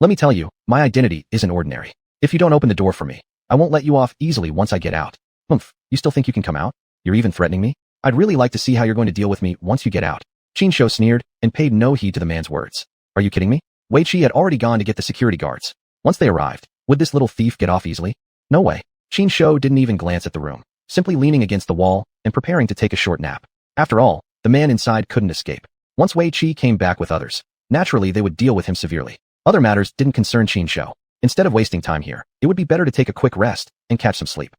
Let me tell you, my identity isn't ordinary. If you don't open the door for me, I won't let you off easily once I get out. You still think you can come out? You're even threatening me? I'd really like to see how you're going to deal with me once you get out. Qin Shou sneered and paid no heed to the man's words. Are you kidding me? Wei Qi had already gone to get the security guards. Once they arrived, would this little thief get off easily? No way. Qin Shou didn't even glance at the room, simply leaning against the wall and preparing to take a short nap. After all, the man inside couldn't escape. Once Wei Qi came back with others, naturally they would deal with him severely. Other matters didn't concern Qin Shou. Instead of wasting time here, it would be better to take a quick rest and catch some sleep.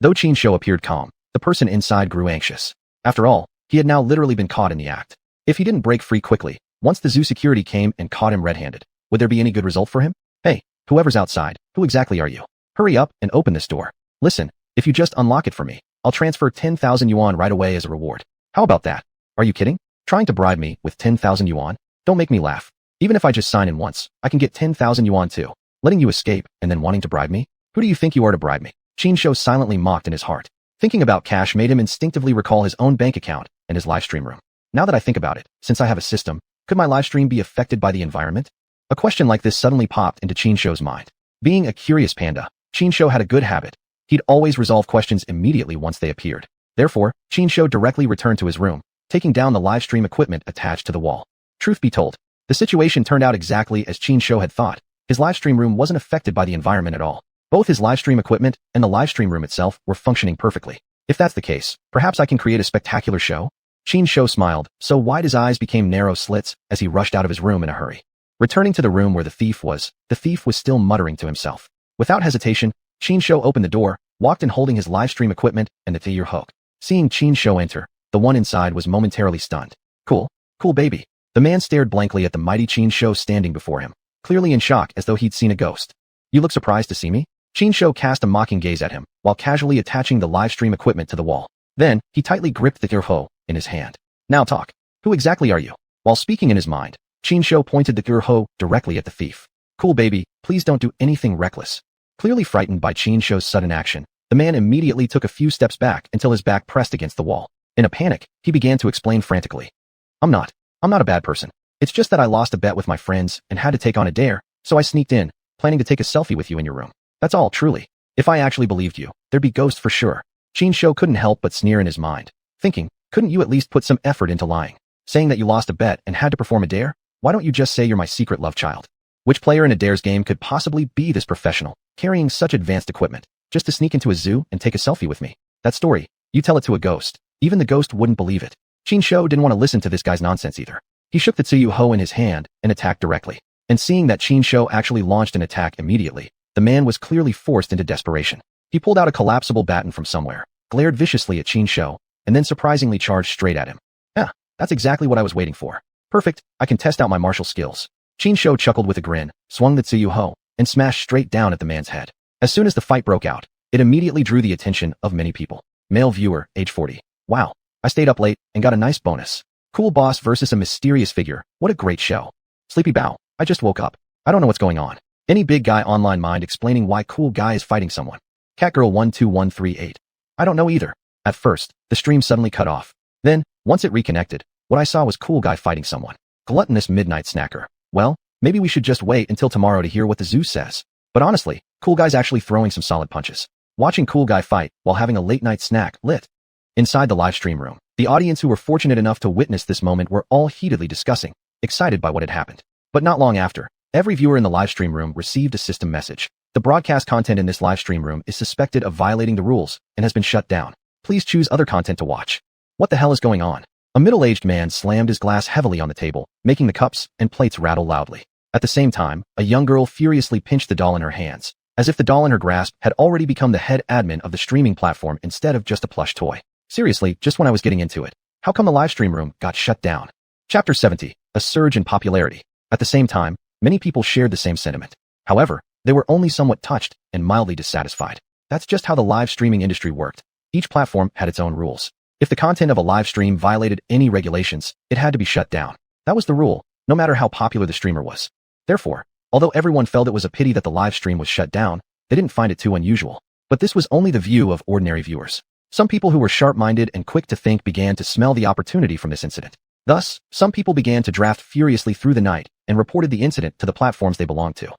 Though Qin Shou appeared calm, the person inside grew anxious. After all, he had now literally been caught in the act. If he didn't break free quickly, once the zoo security came and caught him red-handed, would there be any good result for him? Hey, whoever's outside, who exactly are you? Hurry up and open this door. Listen, if you just unlock it for me, I'll transfer 10,000 yuan right away as a reward. How about that? Are you kidding? Trying to bribe me with 10,000 yuan? Don't make me laugh. Even if I just sign in once, I can get 10,000 yuan too. Letting you escape and then wanting to bribe me? Who do you think you are to bribe me? Qinshu silently mocked in his heart. Thinking about cash made him instinctively recall his own bank account and his livestream room. Now that I think about it, since I have a system, could my livestream be affected by the environment? A question like this suddenly popped into Qinshu's mind. Being a curious panda, Qinshu had a good habit. He'd always resolve questions immediately once they appeared. Therefore, Qinshu directly returned to his room, taking down the livestream equipment attached to the wall. Truth be told, the situation turned out exactly as Qinshu had thought. His livestream room wasn't affected by the environment at all. Both his livestream equipment and the livestream room itself were functioning perfectly. If that's the case, perhaps I can create a spectacular show? Qinshu smiled, so wide his eyes became narrow slits as he rushed out of his room in a hurry. Returning to the room where the thief was still muttering to himself. Without hesitation, Qinshu opened the door, walked in holding his livestream equipment and the Tier hook. Seeing Qinshu enter, the one inside was momentarily stunned. Cool baby. The man stared blankly at the mighty Qinshu standing before him, clearly in shock as though he'd seen a ghost. You look surprised to see me? Qinshu cast a mocking gaze at him, while casually attaching the livestream equipment to the wall. Then, he tightly gripped the Tier hook in his hand. Now talk. Who exactly are you? While speaking in his mind, Qinshu pointed the Tier hook directly at the thief. Cool baby, please don't do anything reckless. Clearly frightened by Qinshu's sudden action, the man immediately took a few steps back until his back pressed against the wall. In a panic, he began to explain frantically. I'm not a bad person. It's just that I lost a bet with my friends and had to take on a dare, so I sneaked in, planning to take a selfie with you in your room. That's all, truly. If I actually believed you, there'd be ghosts for sure. Qinshu couldn't help but sneer in his mind, thinking, couldn't you at least put some effort into lying? Saying that you lost a bet and had to perform a dare? Why don't you just say you're my secret love child? Which player in a dares game could possibly be this professional, carrying such advanced equipment, just to sneak into a zoo and take a selfie with me? That story, you tell it to a ghost. Even the ghost wouldn't believe it. Qinshu didn't want to listen to this guy's nonsense either. He shook the xuanhuan in his hand and attacked directly. And seeing that Qinshu actually launched an attack immediately, the man was clearly forced into desperation. He pulled out a collapsible baton from somewhere, glared viciously at Qinshu, and then surprisingly charged straight at him. Yeah, that's exactly what I was waiting for. Perfect, I can test out my martial skills. Qinshu chuckled with a grin, swung the xuanhuan, and smashed straight down at the man's head. As soon as the fight broke out, it immediately drew the attention of many people. Male viewer, age 40. Wow, I stayed up late and got a nice bonus. Cool boss versus a mysterious figure. What a great show. Sleepy Bow, I just woke up. I don't know what's going on. Any big guy online mind explaining why cool guy is fighting someone? Catgirl12138. I don't know either. At first, the stream suddenly cut off. Then, once it reconnected, what I saw was cool guy fighting someone. Gluttonous midnight snacker. Well, maybe we should just wait until tomorrow to hear what the zoo says. But honestly, cool guy's actually throwing some solid punches. Watching cool guy fight while having a late night snack lit. Inside the live stream room, the audience who were fortunate enough to witness this moment were all heatedly discussing, excited by what had happened. But not long after, every viewer in the live stream room received a system message. The broadcast content in this live stream room is suspected of violating the rules and has been shut down. Please choose other content to watch. What the hell is going on? A middle-aged man slammed his glass heavily on the table, making the cups and plates rattle loudly. At the same time, a young girl furiously pinched the doll in her hands, as if the doll in her grasp had already become the head admin of the streaming platform instead of just a plush toy. Seriously, just when I was getting into it, how come the live stream room got shut down? Chapter 70, a surge in popularity. At the same time, many people shared the same sentiment. However, they were only somewhat touched and mildly dissatisfied. That's just how the live streaming industry worked. Each platform had its own rules. If the content of a live stream violated any regulations, it had to be shut down. That was the rule, no matter how popular the streamer was. Therefore, although everyone felt it was a pity that the live stream was shut down, they didn't find it too unusual. But this was only the view of ordinary viewers. Some people who were sharp-minded and quick to think began to smell the opportunity from this incident. Thus, some people began to draft furiously through the night and reported the incident to the platforms they belonged to.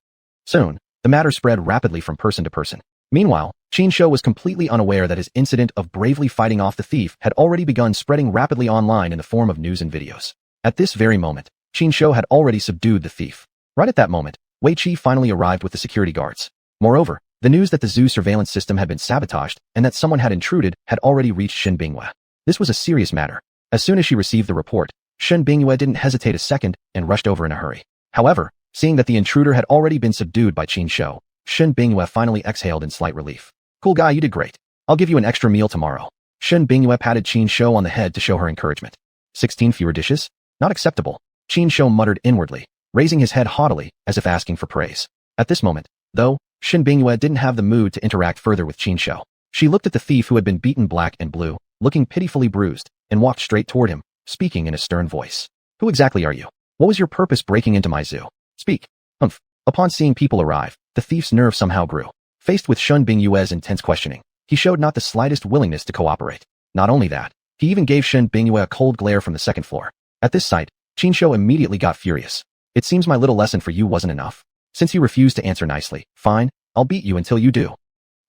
Soon, the matter spread rapidly from person to person. Meanwhile, Qinshu was completely unaware that his incident of bravely fighting off the thief had already begun spreading rapidly online in the form of news and videos. At this very moment, Qinshu had already subdued the thief. Right at that moment, Wei Qi finally arrived with the security guards. Moreover, the news that the zoo surveillance system had been sabotaged and that someone had intruded had already reached Shen Bingyue. This was a serious matter. As soon as she received the report, Shen Bingyue didn't hesitate a second and rushed over in a hurry. However, seeing that the intruder had already been subdued by Qinshu, Shen Bingyue finally exhaled in slight relief. Cool guy, you did great. I'll give you an extra meal tomorrow. Shen Bingyue patted Qinshu on the head to show her encouragement. 16 fewer dishes? Not acceptable, Qin Shou muttered inwardly, raising his head haughtily as if asking for praise. At this moment, though, Shen Bingyue didn't have the mood to interact further with Qin Shou. She looked at the thief who had been beaten black and blue, looking pitifully bruised, and walked straight toward him, speaking in a stern voice. Who exactly are you? What was your purpose breaking into my zoo? Speak. Humph. Upon seeing people arrive, the thief's nerve somehow grew. Faced with Shen Bingyue's intense questioning, he showed not the slightest willingness to cooperate. Not only that, he even gave Shen Bingyue a cold glare from the second floor. At this sight, Qin Shou immediately got furious. It seems my little lesson for you wasn't enough. Since you refused to answer nicely, fine, I'll beat you until you do.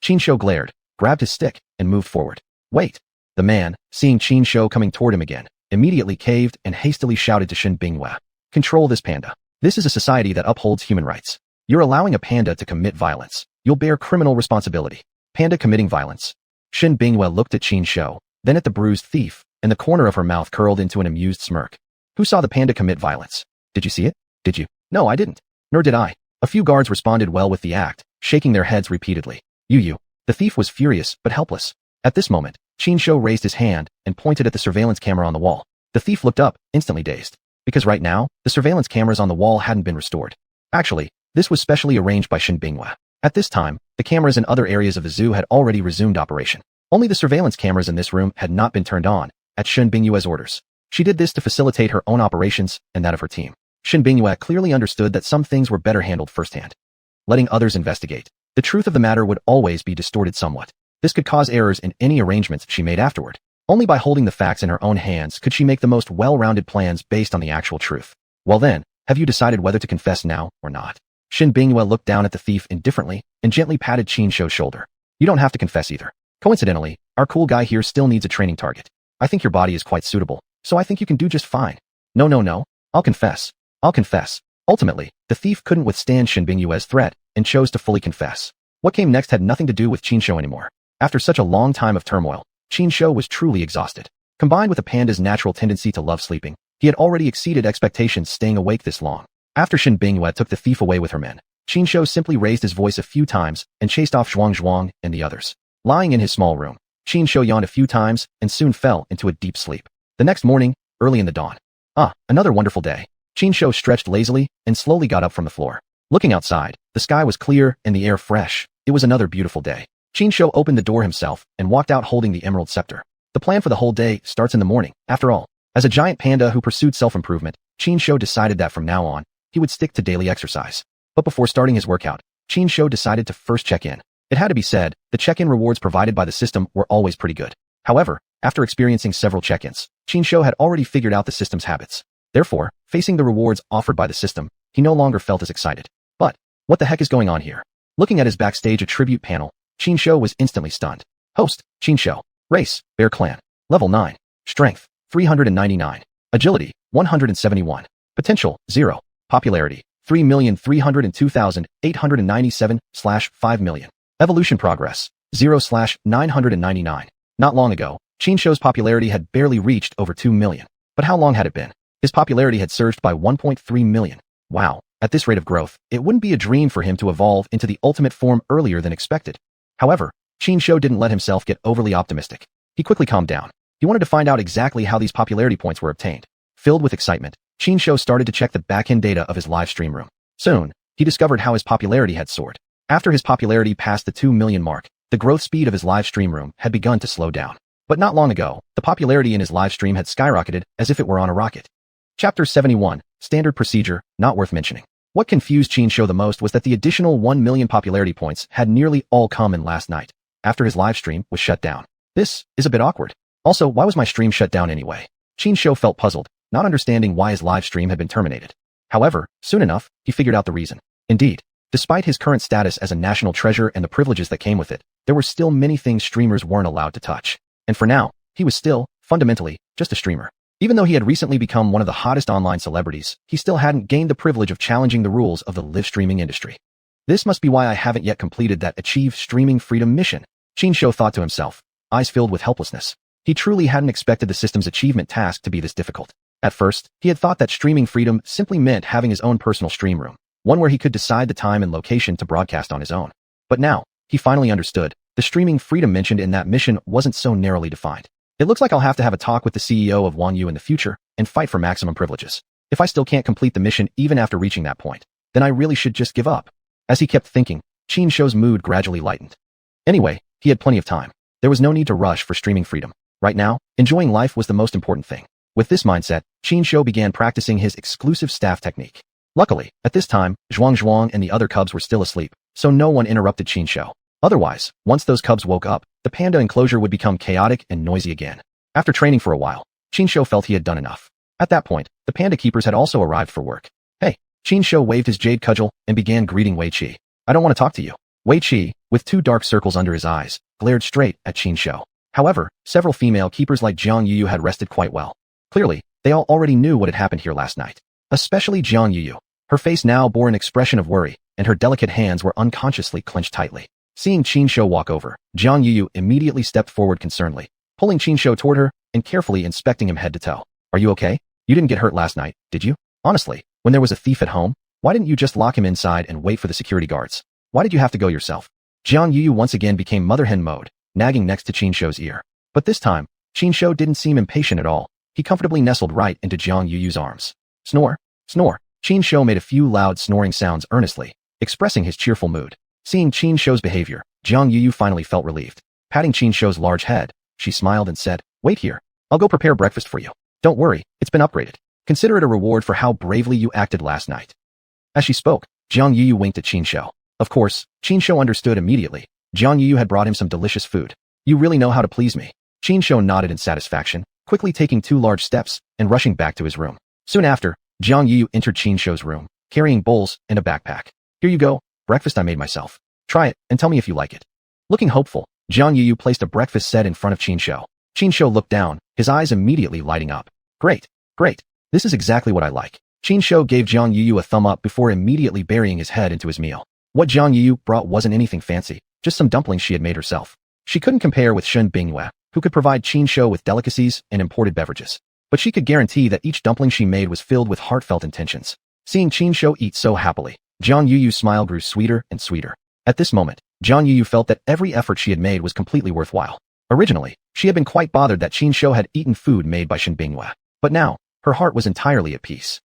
Qin Shou glared, grabbed his stick, and moved forward. Wait. The man, seeing Qin Shou coming toward him again, immediately caved and hastily shouted to Shen Bingyue. Control this panda. This is a society that upholds human rights. You're allowing a panda to commit violence. You'll bear criminal responsibility. Panda committing violence. Shen Bingyue looked at Qin Shou, then at the bruised thief, and the corner of her mouth curled into an amused smirk. Who saw the panda commit violence? Did you see it? Did you? No, I didn't. Nor did I. A few guards responded well with the act, shaking their heads repeatedly. You. The thief was furious but helpless. At this moment, Qin Shou raised his hand and pointed at the surveillance camera on the wall. The thief looked up, instantly dazed. Because right now, the surveillance cameras on the wall hadn't been restored. Actually, this was specially arranged by Shen Bingyue. At this time, the cameras in other areas of the zoo had already resumed operation. Only the surveillance cameras in this room had not been turned on, at Shen Bingyue's orders. She did this to facilitate her own operations and that of her team. Shen Bingyue clearly understood that some things were better handled firsthand. Letting others investigate. The truth of the matter would always be distorted somewhat. This could cause errors in any arrangements she made afterward. Only by holding the facts in her own hands could she make the most well-rounded plans based on the actual truth. Well then, have you decided whether to confess now or not? Shen Bingyue looked down at the thief indifferently and gently patted Qin Shou's shoulder. You don't have to confess either. Coincidentally, our cool guy here still needs a training target. I think your body is quite suitable, so I think you can do just fine. No. I'll confess. Ultimately, the thief couldn't withstand Shen Bingyue's threat and chose to fully confess. What came next had nothing to do with Qin Shou anymore. After such a long time of turmoil, Qin Shou was truly exhausted. Combined with a panda's natural tendency to love sleeping, he had already exceeded expectations staying awake this long. After Shen Bingyue took the thief away with her men, Qin Shou simply raised his voice a few times and chased off xuanhuan and the others. Lying in his small room, Qin Shou yawned a few times and soon fell into a deep sleep. The next morning, early in the dawn. Another wonderful day. Qin Shou stretched lazily and slowly got up from the floor. Looking outside, the sky was clear and the air fresh. It was another beautiful day. Qin Shou opened the door himself and walked out holding the emerald scepter. The plan for the whole day starts in the morning, after all. As a giant panda who pursued self-improvement, Qin Shou decided that from now on, he would stick to daily exercise. But before starting his workout, Qin Shou decided to first check in. It had to be said, the check-in rewards provided by the system were always pretty good. However, after experiencing several check-ins, Qin Shou had already figured out the system's habits. Therefore, facing the rewards offered by the system, he no longer felt as excited. But, what the heck is going on here? Looking at his backstage attribute panel, Qin Shou was instantly stunned. Host, Qin Shou. Race, Bear Clan. Level 9. Strength, 399. Agility, 171. Potential, 0. Popularity, 3,302,897/5 million. Evolution progress, 0/999. Not long ago, Qin Shou's popularity had barely reached over 2 million. But how long had it been? His popularity had surged by 1.3 million. Wow, at this rate of growth, it wouldn't be a dream for him to evolve into the ultimate form earlier than expected. However, Qin Shou didn't let himself get overly optimistic. He quickly calmed down. He wanted to find out exactly how these popularity points were obtained. Filled with excitement, Qin Shou started to check the back-end data of his live stream room. Soon, he discovered how his popularity had soared. After his popularity passed the 2 million mark, the growth speed of his live stream room had begun to slow down. But not long ago, the popularity in his live stream had skyrocketed as if it were on a rocket. Chapter 71, Standard Procedure, not worth mentioning. What confused Qin Shou the most was that the additional 1 million popularity points had nearly all come in last night, after his live stream was shut down. This is a bit awkward. Also, why was my stream shut down anyway? Qin Shou felt puzzled, not understanding why his live stream had been terminated. However, soon enough, he figured out the reason. Indeed, despite his current status as a national treasure and the privileges that came with it, there were still many things streamers weren't allowed to touch. And for now, he was still, fundamentally, just a streamer. Even though he had recently become one of the hottest online celebrities, he still hadn't gained the privilege of challenging the rules of the live streaming industry. This must be why I haven't yet completed that Achieve Streaming Freedom mission, Qin Shou thought to himself, eyes filled with helplessness. He truly hadn't expected the system's achievement task to be this difficult. At first, he had thought that streaming freedom simply meant having his own personal stream room, one where he could decide the time and location to broadcast on his own. But now, he finally understood, the streaming freedom mentioned in that mission wasn't so narrowly defined. It looks like I'll have to have a talk with the CEO of Xuanhuan in the future, and fight for maximum privileges. If I still can't complete the mission even after reaching that point, then I really should just give up. As he kept thinking, Qin Shou's mood gradually lightened. Anyway, he had plenty of time. There was no need to rush for streaming freedom. Right now, enjoying life was the most important thing. With this mindset, Qin Shou began practicing his exclusive staff technique. Luckily, at this time, Xuanhuan and the other cubs were still asleep, so no one interrupted Qin Shou. Otherwise, once those cubs woke up, the panda enclosure would become chaotic and noisy again. After training for a while, Qin Shou felt he had done enough. At that point, the panda keepers had also arrived for work. Hey, Qin Shou waved his jade cudgel and began greeting Wei Qi. I don't want to talk to you. Wei Qi, with 2 dark circles under his eyes, glared straight at Qin Shou. However, several female keepers like Jiang Yuyu had rested quite well. Clearly, they all already knew what had happened here last night. Especially Jiang Yuyu. Her face now bore an expression of worry, and her delicate hands were unconsciously clenched tightly. Seeing Qin Shou walk over, Jiang Yuyu immediately stepped forward concernedly, pulling Qin Shou toward her and carefully inspecting him head to toe. Are you okay? You didn't get hurt last night, did you? Honestly, when there was a thief at home, why didn't you just lock him inside and wait for the security guards? Why did you have to go yourself? Jiang Yuyu once again became mother hen mode, nagging next to Qin Shou's ear. But this time, Qin Shou didn't seem impatient at all. He comfortably nestled right into Jiang Yuyu's arms. Snore, snore. Qin Shou made a few loud snoring sounds earnestly, expressing his cheerful mood. Seeing Qin Shou's behavior, Jiang Yuyu finally felt relieved. Patting Qin Shou's large head, she smiled and said, wait here. I'll go prepare breakfast for you. Don't worry, it's been upgraded. Consider it a reward for how bravely you acted last night. As she spoke, Jiang Yuyu winked at Qin Shou. Of course, Qin Shou understood immediately. Jiang Yuyu had brought him some delicious food. You really know how to please me. Qin Shou nodded in satisfaction, quickly taking 2 large steps and rushing back to his room. Soon after, Jiang Yuyu entered Qin Shou's room, carrying bowls and a backpack. Here you go, breakfast I made myself. Try it and tell me if you like it. Looking hopeful, Jiang Yuyu placed a breakfast set in front of Qin Shou. Qin Shou looked down, his eyes immediately lighting up. Great, great. This is exactly what I like. Qin Shou gave Jiang Yuyu a thumb up before immediately burying his head into his meal. What Jiang Yuyu brought wasn't anything fancy, just some dumplings she had made herself. She couldn't compare with Shen Bingyue, who could provide Qin Shou with delicacies and imported beverages. But she could guarantee that each dumpling she made was filled with heartfelt intentions. Seeing Qin Shou eat so happily, Jiang Yuyu's smile grew sweeter and sweeter. At this moment, Jiang Yuyu felt that every effort she had made was completely worthwhile. Originally, she had been quite bothered that Qin Shou had eaten food made by Shen Bingyue. But now, her heart was entirely at peace.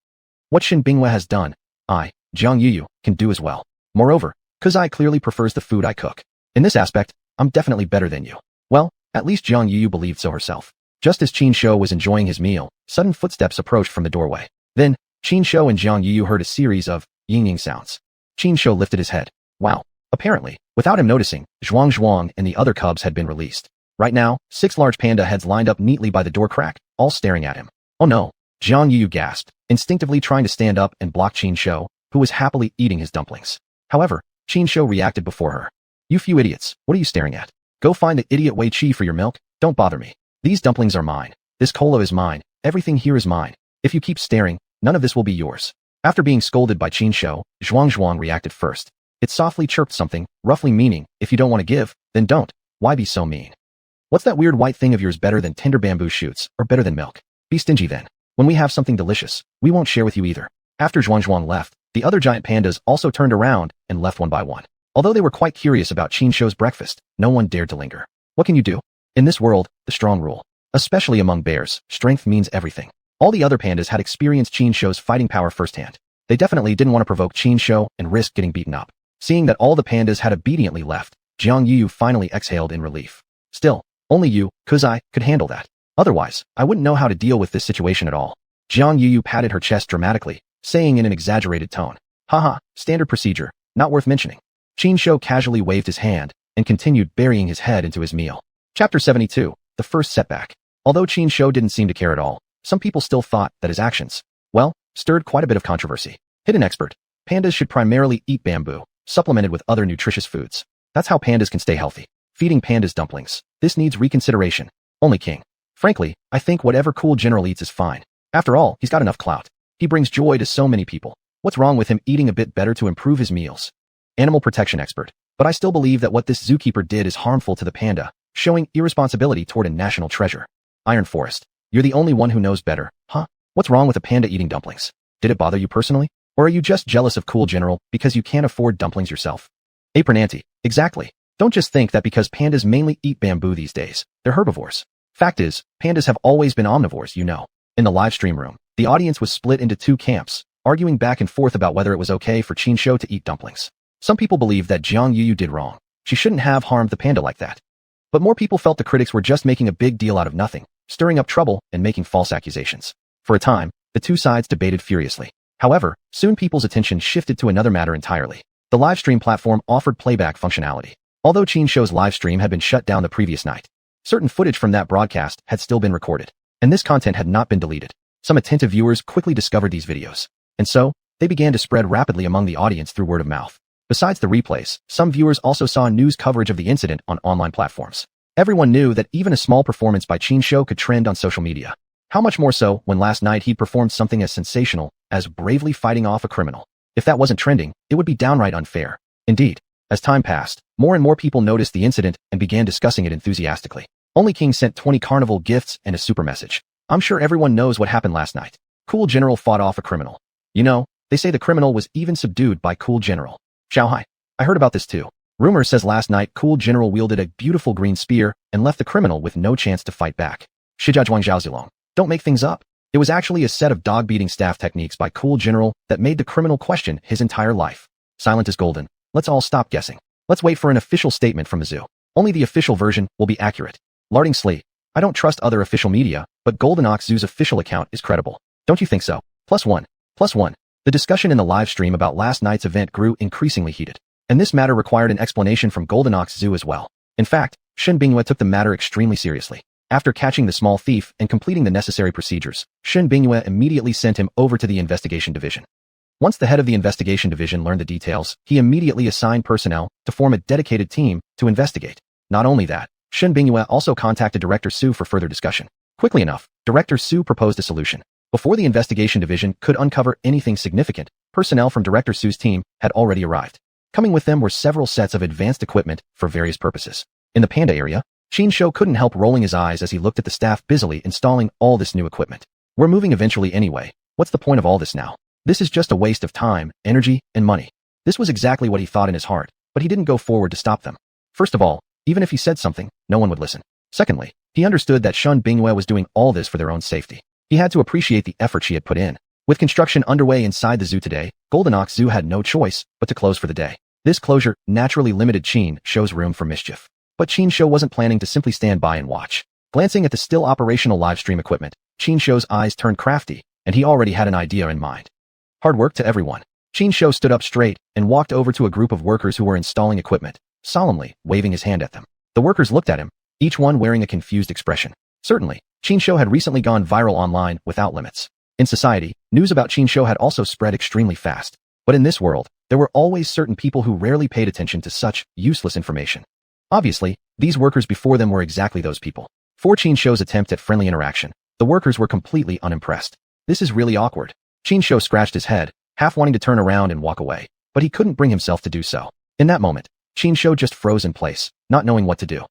What Shen Bingyue has done, I, Jiang Yuyu, can do as well. Moreover, Kuzai clearly prefers the food I cook. In this aspect, I'm definitely better than you. Well, at least Jiang Yuyu believed so herself. Just as Qin Shou was enjoying his meal, sudden footsteps approached from the doorway. Then, Qin Shou and Jiang Yuyu heard a series of ying-ying sounds. Qin Shou lifted his head. Wow. Apparently, without him noticing, xuanhuan and the other cubs had been released. Right now, 6 large panda heads lined up neatly by the door crack, all staring at him. Oh no. Jiang Yuyu gasped, instinctively trying to stand up and block Qin Shou, who was happily eating his dumplings. However, Qin Shou reacted before her. You few idiots, what are you staring at? Go find the idiot Wei Qi for your milk, don't bother me. These dumplings are mine. This cola is mine. Everything here is mine. If you keep staring, none of this will be yours. After being scolded by Qin Shou, xuanhuan reacted first. It softly chirped something, roughly meaning, if you don't want to give, then don't. Why be so mean? What's that weird white thing of yours better than tender bamboo shoots, or better than milk? Be stingy then. When we have something delicious, we won't share with you either. After xuanhuan left, the other giant pandas also turned around and left one by one. Although they were quite curious about Qin Shou's breakfast, no one dared to linger. What can you do? In this world, the strong rule. Especially among bears, strength means everything. All the other pandas had experienced Qin Shou's fighting power firsthand. They definitely didn't want to provoke Qin Shou and risk getting beaten up. Seeing that all the pandas had obediently left, Jiang Yuyu finally exhaled in relief. Still, only you, Kuzai, could handle that. Otherwise, I wouldn't know how to deal with this situation at all. Jiang Yuyu patted her chest dramatically, saying in an exaggerated tone, haha, standard procedure, not worth mentioning. Qin Shou casually waved his hand and continued burying his head into his meal. Chapter 72, The First Setback. Although Qin Shou didn't seem to care at all, some people still thought that his actions, well, stirred quite a bit of controversy. Hidden expert. Pandas should primarily eat bamboo, supplemented with other nutritious foods. That's how pandas can stay healthy. Feeding pandas dumplings. This needs reconsideration. Only King. Frankly, I think whatever cool general eats is fine. After all, he's got enough clout. He brings joy to so many people. What's wrong with him eating a bit better to improve his meals? Animal protection expert. But I still believe that what this zookeeper did is harmful to the panda, showing irresponsibility toward a national treasure. Iron Forest. You're the only one who knows better, huh? What's wrong with a panda eating dumplings? Did it bother you personally? Or are you just jealous of Cool General because you can't afford dumplings yourself? Apron Auntie. Exactly. Don't just think that because pandas mainly eat bamboo these days, they're herbivores. Fact is, pandas have always been omnivores, you know. In the live stream room, the audience was split into two camps, arguing back and forth about whether it was okay for Qin Shou to eat dumplings. Some people believed that Jiang Yuyu did wrong. She shouldn't have harmed the panda like that. But more people felt the critics were just making a big deal out of nothing, stirring up trouble and making false accusations. For a time, the two sides debated furiously. However, soon people's attention shifted to another matter entirely. The live stream platform offered playback functionality. Although Qin Shou's live stream had been shut down the previous night, certain footage from that broadcast had still been recorded, and this content had not been deleted. Some attentive viewers quickly discovered these videos, and so, they began to spread rapidly among the audience through word of mouth. Besides the replays, some viewers also saw news coverage of the incident on online platforms. Everyone knew that even a small performance by Qin Shou could trend on social media. How much more so when last night he performed something as sensational as bravely fighting off a criminal. If that wasn't trending, it would be downright unfair. Indeed, as time passed, more and more people noticed the incident and began discussing it enthusiastically. Only King sent 20 carnival gifts and a super message. I'm sure everyone knows what happened last night. Cool General fought off a criminal. You know, they say the criminal was even subdued by Cool General. Xuanhuan. I heard about this too. Rumor says last night Cool General wielded a beautiful green spear and left the criminal with no chance to fight back. Shijia. Don't make things up. It was actually a set of dog-beating staff techniques by Cool General that made the criminal question his entire life. Silent is golden. Let's all stop guessing. Let's wait for an official statement from the zoo. Only the official version will be accurate. Larding Slee. I don't trust other official media, but Golden Ox Zoo's official account is credible. Don't you think so? +1. +1. The discussion in the live stream about last night's event grew increasingly heated, and this matter required an explanation from Golden Ox Zoo as well. In fact, Shen Bingyue took the matter extremely seriously. After catching the small thief and completing the necessary procedures, Shen Bingyue immediately sent him over to the investigation division. Once the head of the investigation division learned the details, he immediately assigned personnel to form a dedicated team to investigate. Not only that, Shen Bingyue also contacted Director Su for further discussion. Quickly enough, Director Su proposed a solution. Before the investigation division could uncover anything significant, personnel from Director Su's team had already arrived. Coming with them were several sets of advanced equipment for various purposes. In the Panda area, Qin Shou couldn't help rolling his eyes as he looked at the staff busily installing all this new equipment. We're moving eventually anyway. What's the point of all this now? This is just a waste of time, energy, and money. This was exactly what he thought in his heart, but he didn't go forward to stop them. First of all, even if he said something, no one would listen. Secondly, he understood that Shen Bingyue was doing all this for their own safety. He had to appreciate the effort she had put in. With construction underway inside the zoo today, Golden Ox Zoo had no choice but to close for the day. This closure naturally limited Qin Shou's room for mischief. But Qin Shou wasn't planning to simply stand by and watch. Glancing at the still operational live stream equipment, Qin Shou's eyes turned crafty, and he already had an idea in mind. Hard work to everyone. Qin Shou stood up straight and walked over to a group of workers who were installing equipment, solemnly waving his hand at them. The workers looked at him, each one wearing a confused expression. Certainly, Qin Shou had recently gone viral online without limits. In society, news about Qin Shou had also spread extremely fast. But in this world, there were always certain people who rarely paid attention to such useless information. Obviously, these workers before them were exactly those people. For Qin Shou's attempt at friendly interaction, the workers were completely unimpressed. This is really awkward. Qin Shou scratched his head, half wanting to turn around and walk away, but he couldn't bring himself to do so. In that moment, Qin Shou just froze in place, not knowing what to do.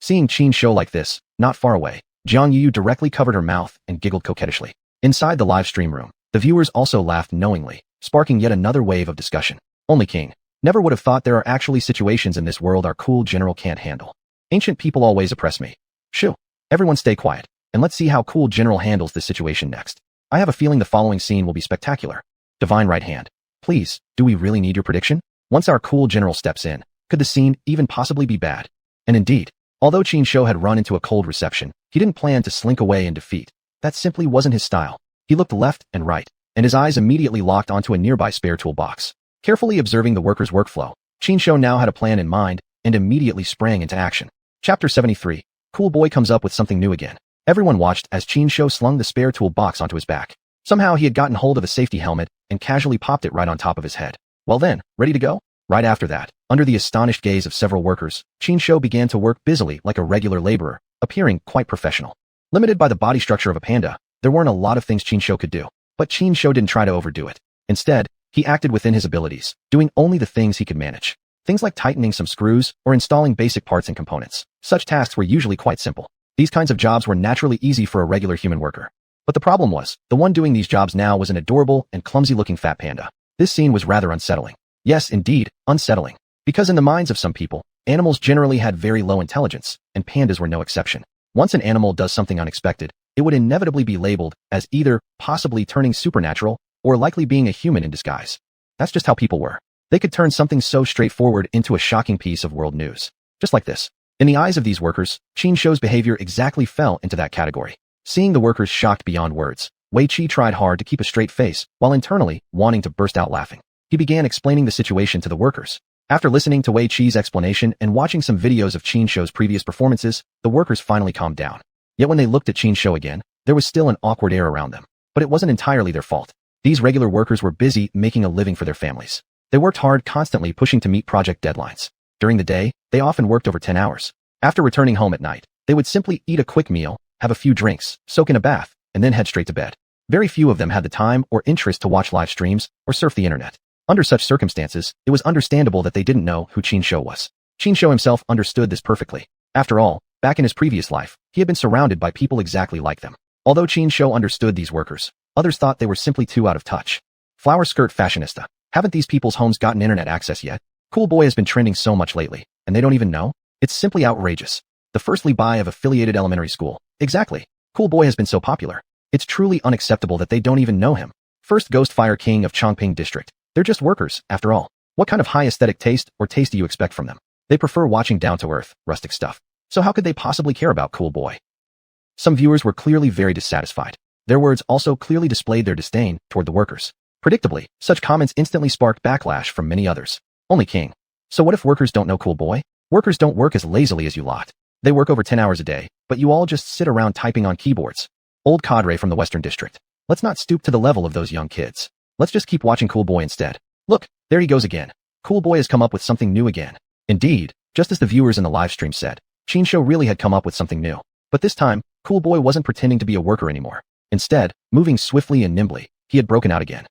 Seeing Qin Shou like this, not far away, Jiang Yuyu directly covered her mouth and giggled coquettishly. Inside the live stream room, the viewers also laughed knowingly, sparking yet another wave of discussion. Only King never would have thought there are actually situations in this world our cool general can't handle. Ancient people always oppress me. Shoo. Everyone stay quiet, and let's see how cool general handles this situation next. I have a feeling the following scene will be spectacular. Divine right hand. Please, do we really need your prediction? Once our cool general steps in, could the scene even possibly be bad? And indeed, although Qin Shou had run into a cold reception, he didn't plan to slink away in defeat. That simply wasn't his style. He looked left and right, and his eyes immediately locked onto a nearby spare toolbox. Carefully observing the worker's workflow, Qin Shou now had a plan in mind and immediately sprang into action. Chapter 73. Cool Boy comes up with something new again. Everyone watched as Qin Shou slung the spare toolbox onto his back. Somehow he had gotten hold of a safety helmet and casually popped it right on top of his head. Well then, ready to go? Right after that, under the astonished gaze of several workers, Qin Shou began to work busily like a regular laborer, appearing quite professional. Limited by the body structure of a panda, there weren't a lot of things Qin Shou could do. But Qin Shou didn't try to overdo it. Instead, he acted within his abilities, doing only the things he could manage. Things like tightening some screws or installing basic parts and components. Such tasks were usually quite simple. These kinds of jobs were naturally easy for a regular human worker. But the problem was, the one doing these jobs now was an adorable and clumsy-looking fat panda. This scene was rather unsettling. Yes, indeed, unsettling. Because in the minds of some people, animals generally had very low intelligence, and pandas were no exception. Once an animal does something unexpected, it would inevitably be labeled as either possibly turning supernatural or likely being a human in disguise. That's just how people were. They could turn something so straightforward into a shocking piece of world news. Just like this. In the eyes of these workers, Qin Shou's behavior exactly fell into that category. Seeing the workers shocked beyond words, Wei Qi tried hard to keep a straight face, while internally wanting to burst out laughing. He began explaining the situation to the workers. After listening to Wei Qi's explanation and watching some videos of Qin Shou's previous performances, the workers finally calmed down. Yet when they looked at Qin Shou again, there was still an awkward air around them. But it wasn't entirely their fault. These regular workers were busy making a living for their families. They worked hard, constantly pushing to meet project deadlines. During the day, they often worked over 10 hours. After returning home at night, they would simply eat a quick meal, have a few drinks, soak in a bath, and then head straight to bed. Very few of them had the time or interest to watch live streams or surf the internet. Under such circumstances, it was understandable that they didn't know who Qin Shou was. Qin Shou himself understood this perfectly. After all, back in his previous life, he had been surrounded by people exactly like them. Although Qin Shou understood these workers, others thought they were simply too out of touch. Flower skirt fashionista. Haven't these people's homes gotten internet access yet? Cool Boy has been trending so much lately, and they don't even know? It's simply outrageous. The firstly buy of affiliated elementary school. Exactly. Cool Boy has been so popular. It's truly unacceptable that they don't even know him. First Ghost Fire King of Chongping District. They're just workers, after all. What kind of high aesthetic taste or taste do you expect from them? They prefer watching down-to-earth, rustic stuff. So how could they possibly care about Cool Boy? Some viewers were clearly very dissatisfied. Their words also clearly displayed their disdain toward the workers. Predictably, such comments instantly sparked backlash from many others. Only King. So what if workers don't know Cool Boy? Workers don't work as lazily as you lot. They work over 10 hours a day, but you all just sit around typing on keyboards. Old cadre from the Western District. Let's not stoop to the level of those young kids. Let's just keep watching Cool Boy instead. Look, there he goes again. Cool Boy has come up with something new again. Indeed, just as the viewers in the live stream said, Qin Shou really had come up with something new. But this time, Cool Boy wasn't pretending to be a worker anymore. Instead, moving swiftly and nimbly, he had broken out again.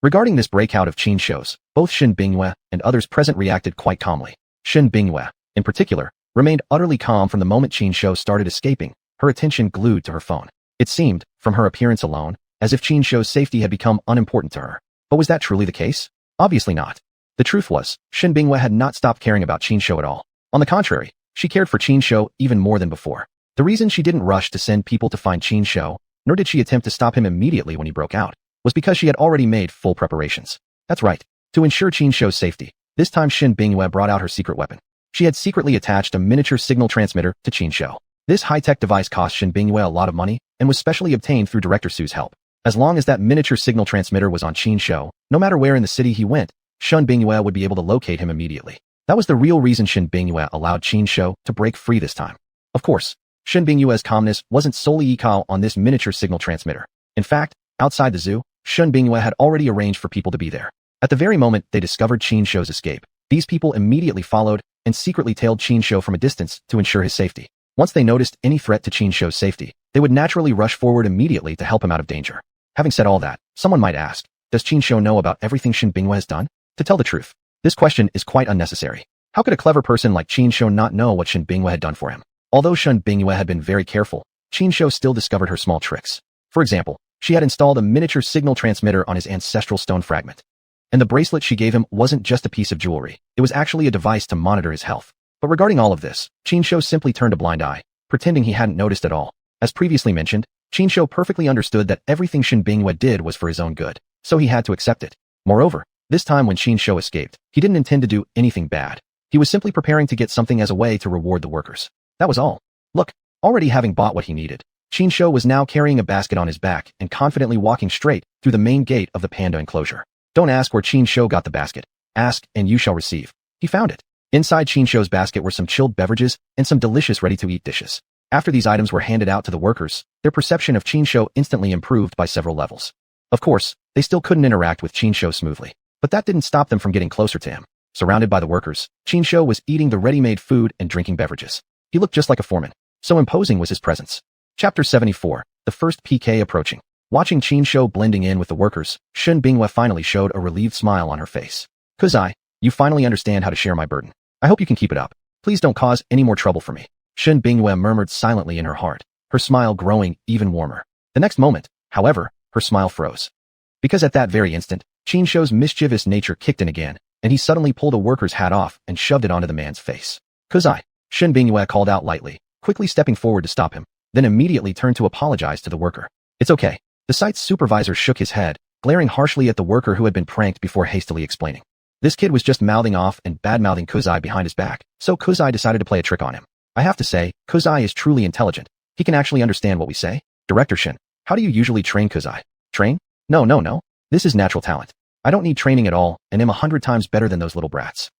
Regarding this breakout of Qin Shou's, both Shen Bingyue and others present reacted quite calmly. Shen Bingyue, in particular, remained utterly calm from the moment Qin Shou started escaping, her attention glued to her phone. It seemed, from her appearance alone, as if Qin Shou's safety had become unimportant to her. But was that truly the case? Obviously not. The truth was, Shen Bingyue had not stopped caring about Qin Shou at all. On the contrary, she cared for Qin Shou even more than before. The reason she didn't rush to send people to find Qin Shou, nor did she attempt to stop him immediately when he broke out, was because she had already made full preparations. That's right. To ensure Qin Shou's safety, this time Shen Bingyue brought out her secret weapon. She had secretly attached a miniature signal transmitter to Qin Shou. This high-tech device cost Shen Bingyue a lot of money and was specially obtained through Director Su's help. As long as that miniature signal transmitter was on Qin Shou, no matter where in the city he went, Shen Bingyue would be able to locate him immediately. That was the real reason Shen Bingyue allowed Qin Shou to break free this time. Of course, Shen Bingyue's calmness wasn't solely equal on this miniature signal transmitter. In fact, outside the zoo, Shen Bingyue had already arranged for people to be there. At the very moment they discovered Qin Shou's escape, these people immediately followed and secretly tailed Qin Shou from a distance to ensure his safety. Once they noticed any threat to Qin Shou's safety, they would naturally rush forward immediately to help him out of danger. Having said all that, someone might ask, does Qin Shou know about everything Shen Bingyue has done? To tell the truth, this question is quite unnecessary. How could a clever person like Qin Shou not know what Shen Bingyue had done for him? Although Shen Bingyue had been very careful, Qin Shou still discovered her small tricks. For example, she had installed a miniature signal transmitter on his ancestral stone fragment. And the bracelet she gave him wasn't just a piece of jewelry, it was actually a device to monitor his health. But regarding all of this, Qin Shou simply turned a blind eye, pretending he hadn't noticed at all. As previously mentioned, Qin Shou perfectly understood that everything Shen Bingyue did was for his own good, so he had to accept it. Moreover, this time when Qin Shou escaped, he didn't intend to do anything bad. He was simply preparing to get something as a way to reward the workers. That was all. Look, already having bought what he needed, Qin Shou was now carrying a basket on his back and confidently walking straight through the main gate of the Panda enclosure. Don't ask where Qin Shou got the basket. Ask, and you shall receive. He found it. Inside Qin Shou's basket were some chilled beverages and some delicious ready-to-eat dishes. After these items were handed out to the workers, their perception of Qin Shou instantly improved by several levels. Of course, they still couldn't interact with Qin Shou smoothly, but that didn't stop them from getting closer to him. Surrounded by the workers, Qin Shou was eating the ready-made food and drinking beverages. He looked just like a foreman. So imposing was his presence. Chapter 74, the first PK approaching. Watching Qin Shou blending in with the workers, Shen Bingyue finally showed a relieved smile on her face. Kuzai, you finally understand how to share my burden. I hope you can keep it up. Please don't cause any more trouble for me. Shen Bingyue murmured silently in her heart, her smile growing even warmer. The next moment, however, her smile froze. Because at that very instant, Qin Shou's mischievous nature kicked in again, and he suddenly pulled a worker's hat off and shoved it onto the man's face. Kuzai, Shen Bingyue called out lightly, quickly stepping forward to stop him. then immediately turned to apologize to the worker. It's okay. The site's supervisor shook his head, glaring harshly at the worker who had been pranked before hastily explaining. This kid was just mouthing off and bad-mouthing Kuzai behind his back, so Kuzai decided to play a trick on him. I have to say, Kuzai is truly intelligent. He can actually understand what we say. Director Shin, how do you usually train Kuzai? Train? No. This is natural talent. I don't need training at all, and am 100 times better than those little brats.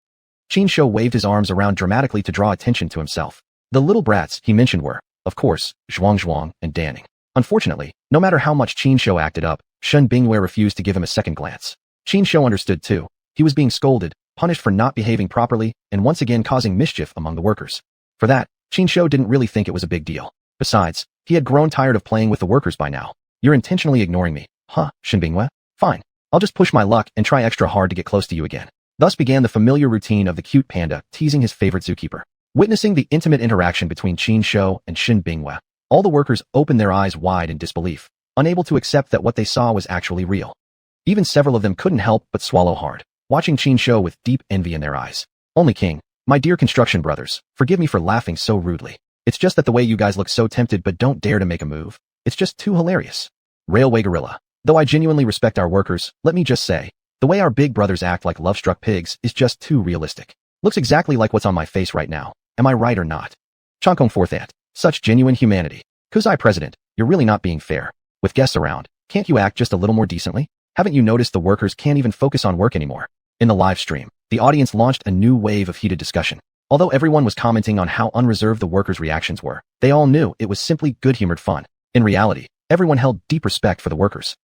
Chinsho waved his arms around dramatically to draw attention to himself. The little brats he mentioned were, of course, xuanhuan and Danning. Unfortunately, no matter how much Chinsho acted up, Shen Bingwei refused to give him a second glance. Chinsho understood too. He was being scolded, punished for not behaving properly, and once again causing mischief among the workers. For that, Chinsho didn't really think it was a big deal. Besides, he had grown tired of playing with the workers by now. You're intentionally ignoring me, huh, Shen Bingwei? Fine. I'll just push my luck and try extra hard to get close to you again. Thus began the familiar routine of the cute panda teasing his favorite zookeeper. Witnessing the intimate interaction between Chinsho and Shen Bingwei, all the workers opened their eyes wide in disbelief, unable to accept that what they saw was actually real. Even several of them couldn't help but swallow hard, watching Chinsho with deep envy in their eyes. Only King, my dear construction brothers, forgive me for laughing so rudely. It's just that the way you guys look so tempted but don't dare to make a move. It's just too hilarious. Railway Gorilla. Though I genuinely respect our workers, let me just say, the way our big brothers act like love-struck pigs is just too realistic. Looks exactly like what's on my face right now. Am I right or not? Chongkong fourth ant. Such genuine humanity. Kuzai President, you're really not being fair. With guests around, can't you act just a little more decently? Haven't you noticed the workers can't even focus on work anymore? In the live stream, the audience launched a new wave of heated discussion. Although everyone was commenting on how unreserved the workers' reactions were, they all knew it was simply good-humored fun. In reality, everyone held deep respect for the workers.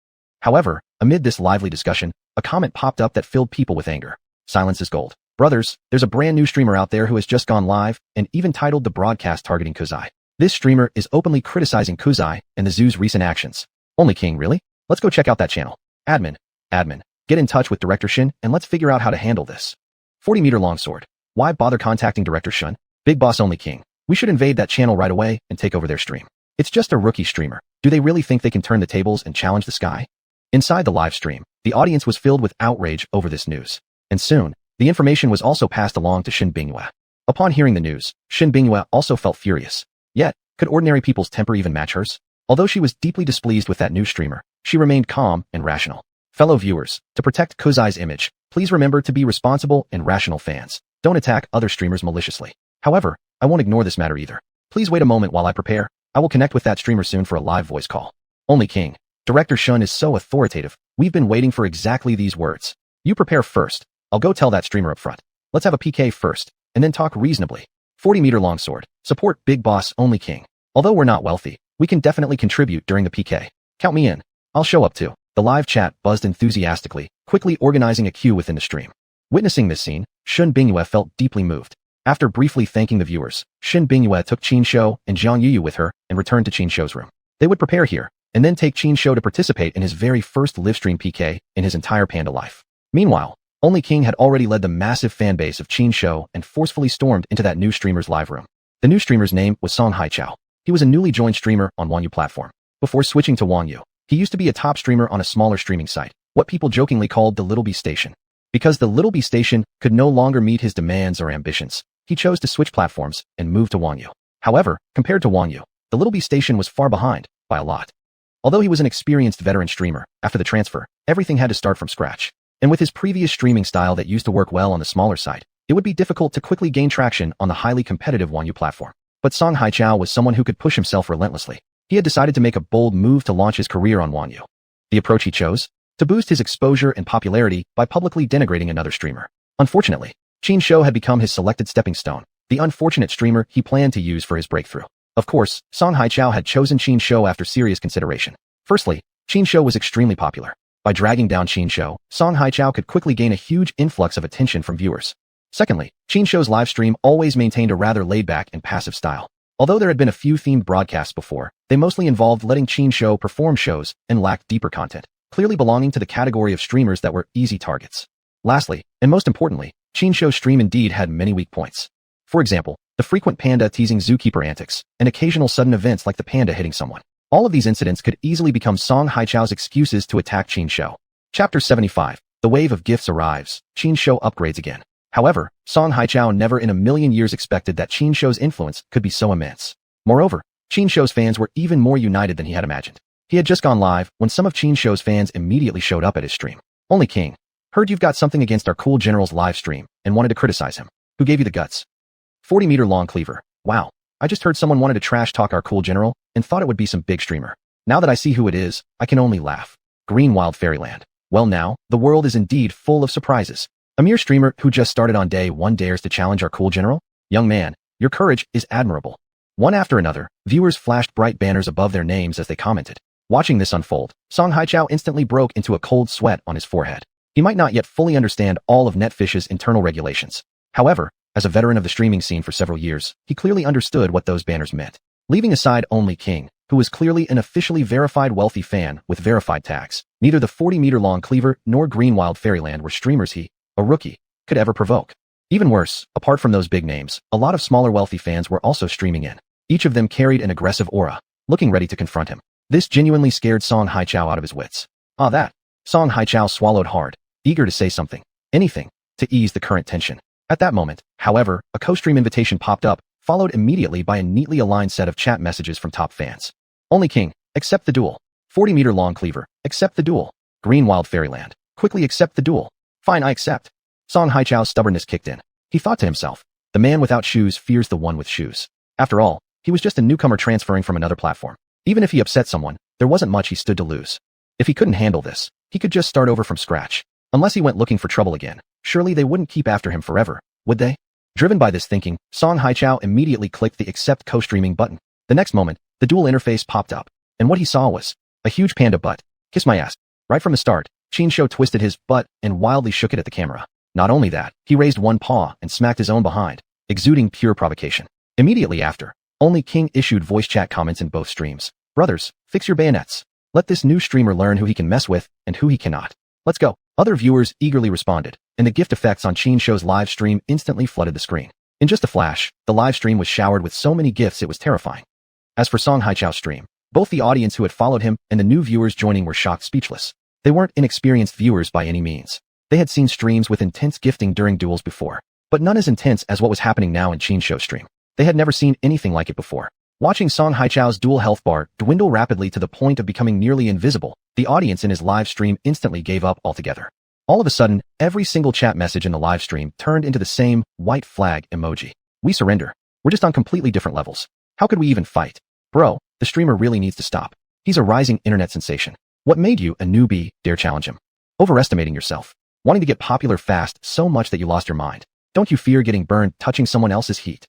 However, amid this lively discussion, a comment popped up that filled people with anger. Silence is gold. Brothers, there's a brand new streamer out there who has just gone live and even titled the broadcast targeting Kuzai. This streamer is openly criticizing Kuzai and the zoo's recent actions. Only King, really? Let's go check out that channel. Admin, get in touch with Director Shin and let's figure out how to handle this. 40-meter longsword. Why bother contacting Director Shin? Big boss Only King. We should invade that channel right away and take over their stream. It's just a rookie streamer. Do they really think they can turn the tables and challenge the sky? Inside the live stream, the audience was filled with outrage over this news. And soon, the information was also passed along to Shen Bingwei. Upon hearing the news, Shen Bingwei also felt furious. Yet, could ordinary people's temper even match hers? Although she was deeply displeased with that new streamer, she remained calm and rational. Fellow viewers, to protect Kuzai's image, please remember to be responsible and rational fans. Don't attack other streamers maliciously. However, I won't ignore this matter either. Please wait a moment while I prepare. I will connect with that streamer soon for a live voice call. Only King. Director Shun is so authoritative. We've been waiting for exactly these words. You prepare first. I'll go tell that streamer up front. Let's have a PK first, and then talk reasonably. 40-meter longsword. Support Big Boss Only King. Although we're not wealthy, we can definitely contribute during the PK. Count me in. I'll show up too. The live chat buzzed enthusiastically, quickly organizing a queue within the stream. Witnessing this scene, Shen Bingwei felt deeply moved. After briefly thanking the viewers, Shen Bingwei took Chinsho and Zhang Yuyu with her and returned to Chinsho's room. They would prepare here, and then take Chinsho to participate in his very first livestream PK in his entire Panda life. Meanwhile, Only King had already led the massive fanbase of Chinsho and forcefully stormed into that new streamer's live room. The new streamer's name was Song Haichao. He was a newly joined streamer on Xuanhu platform. Before switching to Xuanhu, he used to be a top streamer on a smaller streaming site, what people jokingly called the Little B Station. Because the Little B Station could no longer meet his demands or ambitions, he chose to switch platforms and move to Xuanhu. However, compared to Xuanhu, the Little B Station was far behind, by a lot. Although he was an experienced veteran streamer, after the transfer, everything had to start from scratch. And with his previous streaming style that used to work well on the smaller site, it would be difficult to quickly gain traction on the highly competitive Xuanhu platform. But Song Haichao was someone who could push himself relentlessly. He had decided to make a bold move to launch his career on Xuanhu. The approach he chose? To boost his exposure and popularity by publicly denigrating another streamer. Unfortunately, Chinsho had become his selected stepping stone, the unfortunate streamer he planned to use for his breakthrough. Of course, Song Haichao had chosen Chinsho after serious consideration. Firstly, Chinsho was extremely popular. By dragging down Chinsho, Song Haichao could quickly gain a huge influx of attention from viewers. Secondly, Chinsho's live stream always maintained a rather laid-back and passive style. Although there had been a few themed broadcasts before, they mostly involved letting Chinsho perform shows and lacked deeper content, clearly belonging to the category of streamers that were easy targets. Lastly, and most importantly, Chinsho's stream indeed had many weak points. For example, the frequent panda teasing zookeeper antics, and occasional sudden events like the panda hitting someone. All of these incidents could easily become Song Haichao's excuses to attack Chinsho. Chapter 75. The wave of gifts arrives. Chinsho upgrades again. However, Song Haichao never in a million years expected that Chinsho's influence could be so immense. Moreover, Qin Shou's fans were even more united than he had imagined. He had just gone live when some of Qin Shou's fans immediately showed up at his stream. Only King. Heard you've got something against our cool general's live stream and wanted to criticize him. Who gave you the guts? 40-meter long cleaver. Wow. I just heard someone wanted to trash talk our cool general and thought it would be some big streamer. Now that I see who it is, I can only laugh. Green Wild Fairyland. Well now, the world is indeed full of surprises. A mere streamer who just started on day 1 dares to challenge our cool general? Young man, your courage is admirable. One after another, viewers flashed bright banners above their names as they commented. Watching this unfold, Song Haichao instantly broke into a cold sweat on his forehead. He might not yet fully understand all of Netfish's internal regulations. However, as a veteran of the streaming scene for several years, he clearly understood what those banners meant. Leaving aside only King, who was clearly an officially verified wealthy fan with verified tags, neither the 40-meter long cleaver nor Green Wild Fairyland were streamers he, a rookie, could ever provoke. Even worse, apart from those big names, a lot of smaller wealthy fans were also streaming in. Each of them carried an aggressive aura, looking ready to confront him. This genuinely scared Song Haichao out of his wits. Song Haichao swallowed hard, eager to say something, anything, to ease the current tension. At that moment, however, a co-stream invitation popped up, followed immediately by a neatly aligned set of chat messages from top fans. Only King, accept the duel. 40-meter long cleaver, accept the duel. Green Wild Fairyland, quickly accept the duel. Fine, I accept. Song Haichao's stubbornness kicked in. He thought to himself, the man without shoes fears the one with shoes. After all, he was just a newcomer transferring from another platform. Even if he upset someone, there wasn't much he stood to lose. If he couldn't handle this, he could just start over from scratch. Unless he went looking for trouble again, surely they wouldn't keep after him forever, would they? Driven by this thinking, Song Haichao immediately clicked the accept co-streaming button. The next moment, the dual interface popped up, and what he saw was a huge panda butt. Kiss my ass. Right from the start, Qin Shou twisted his butt and wildly shook it at the camera. Not only that, he raised one paw and smacked his own behind, exuding pure provocation. Immediately after, only King issued voice chat comments in both streams. Brothers, fix your bayonets. Let this new streamer learn who he can mess with and who he cannot. Let's go. Other viewers eagerly responded, and the gift effects on Qin Shou's live stream instantly flooded the screen. In just a flash, the live stream was showered with so many gifts it was terrifying. As for Song Haichao's stream, both the audience who had followed him and the new viewers joining were shocked speechless. They weren't inexperienced viewers by any means. They had seen streams with intense gifting during duels before, but none as intense as what was happening now in Qin Shou's stream. They had never seen anything like it before. Watching Song Haichao's dual health bar dwindle rapidly to the point of becoming nearly invisible, the audience in his live stream instantly gave up altogether. All of a sudden, every single chat message in the live stream turned into the same white flag emoji. We surrender. We're just on completely different levels. How could we even fight? Bro, the streamer really needs to stop. He's a rising internet sensation. What made you, a newbie, dare challenge him? Overestimating yourself. Wanting to get popular fast so much that you lost your mind. Don't you fear getting burned touching someone else's heat?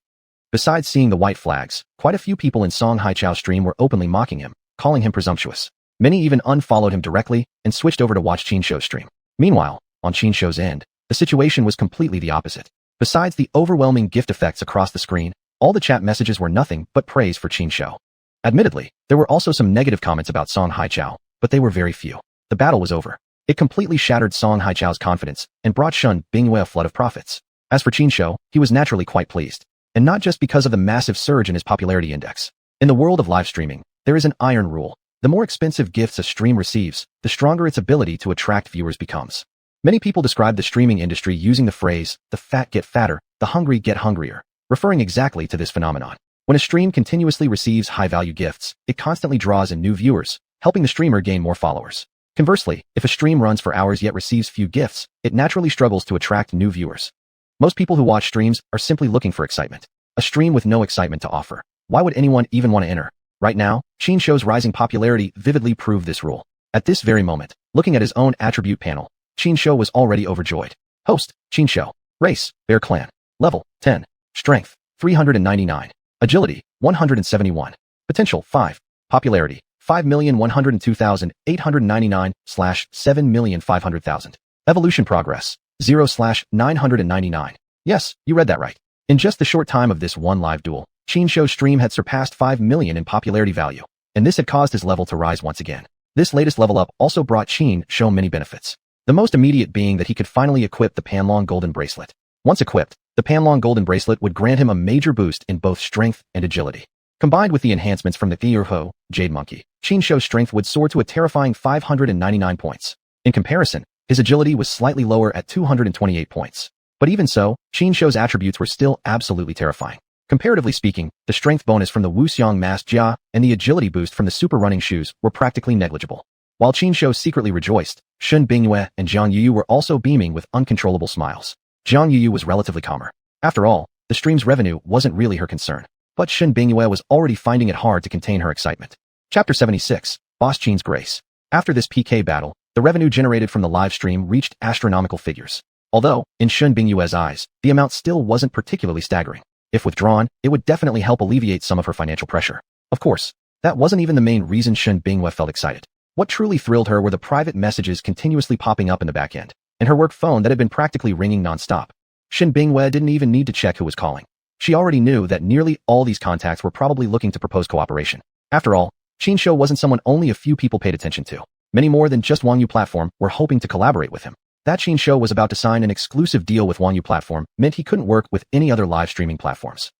Besides seeing the white flags, quite a few people in Song Haichao's stream were openly mocking him, calling him presumptuous. Many even unfollowed him directly and switched over to watch Qin Shou's stream. Meanwhile, on Qin Shou's end, the situation was completely the opposite. Besides the overwhelming gift effects across the screen, all the chat messages were nothing but praise for Qin Shou. Admittedly, there were also some negative comments about Song Haichao, but they were very few. The battle was over. It completely shattered Song Haichao's confidence and brought Shun Bingwei a flood of profits. As for Qin Shou, he was naturally quite pleased. And not just because of the massive surge in his popularity index. In the world of live streaming, there is an iron rule. The more expensive gifts a stream receives, the stronger its ability to attract viewers becomes. Many people describe the streaming industry using the phrase, the fat get fatter, the hungry get hungrier, referring exactly to this phenomenon. When a stream continuously receives high-value gifts, it constantly draws in new viewers, helping the streamer gain more followers. Conversely, if a stream runs for hours yet receives few gifts, it naturally struggles to attract new viewers. Most people who watch streams are simply looking for excitement. A stream with no excitement to offer. Why would anyone even want to enter? Right now, Qin Shou's rising popularity vividly proved this rule. At this very moment, looking at his own attribute panel, Qin Shou was already overjoyed. Host, Qin Shou. Race, Bear Clan. Level, 10. Strength, 399. Agility, 171. Potential, 5. Popularity, 5,102,899/7,500,000. Evolution progress, 0/999. Yes, you read that right. In just the short time of this one live duel, Qin Shou's stream had surpassed 5 million in popularity value, and this had caused his level to rise once again. This latest level up also brought Qin Shou many benefits. The most immediate being that he could finally equip the Panlong Golden Bracelet. Once equipped, the Panlong Golden Bracelet would grant him a major boost in both strength and agility. Combined with the enhancements from the Thiurho, Jade Monkey, Qin Shou's strength would soar to a terrifying 599 points. In comparison, his agility was slightly lower at 228 points. But even so, Qin Shou's attributes were still absolutely terrifying. Comparatively speaking, the strength bonus from the Wuxiang Mask Jia and the agility boost from the super running shoes were practically negligible. While Qin Shou secretly rejoiced, Shun Bingyue and Zhang Yuyu were also beaming with uncontrollable smiles. Zhang Yuyu was relatively calmer. After all, the stream's revenue wasn't really her concern. But Shun Bingyue was already finding it hard to contain her excitement. Chapter 76, Boss Qin's Grace. After this PK battle, the revenue generated from the live stream reached astronomical figures. Although, in Shun Bingyue's eyes, the amount still wasn't particularly staggering. If withdrawn, it would definitely help alleviate some of her financial pressure. Of course, that wasn't even the main reason Shun Bingyue felt excited. What truly thrilled her were the private messages continuously popping up in the back end, and her work phone that had been practically ringing non-stop. Shun Bingyue didn't even need to check who was calling. She already knew that nearly all these contacts were probably looking to propose cooperation. After all, Qin Shou wasn't someone only a few people paid attention to. Many more than just Xuanhuan platform were hoping to collaborate with him. That Qin Shou was about to sign an exclusive deal with Xuanhuan platform meant he couldn't work with any other live streaming platforms.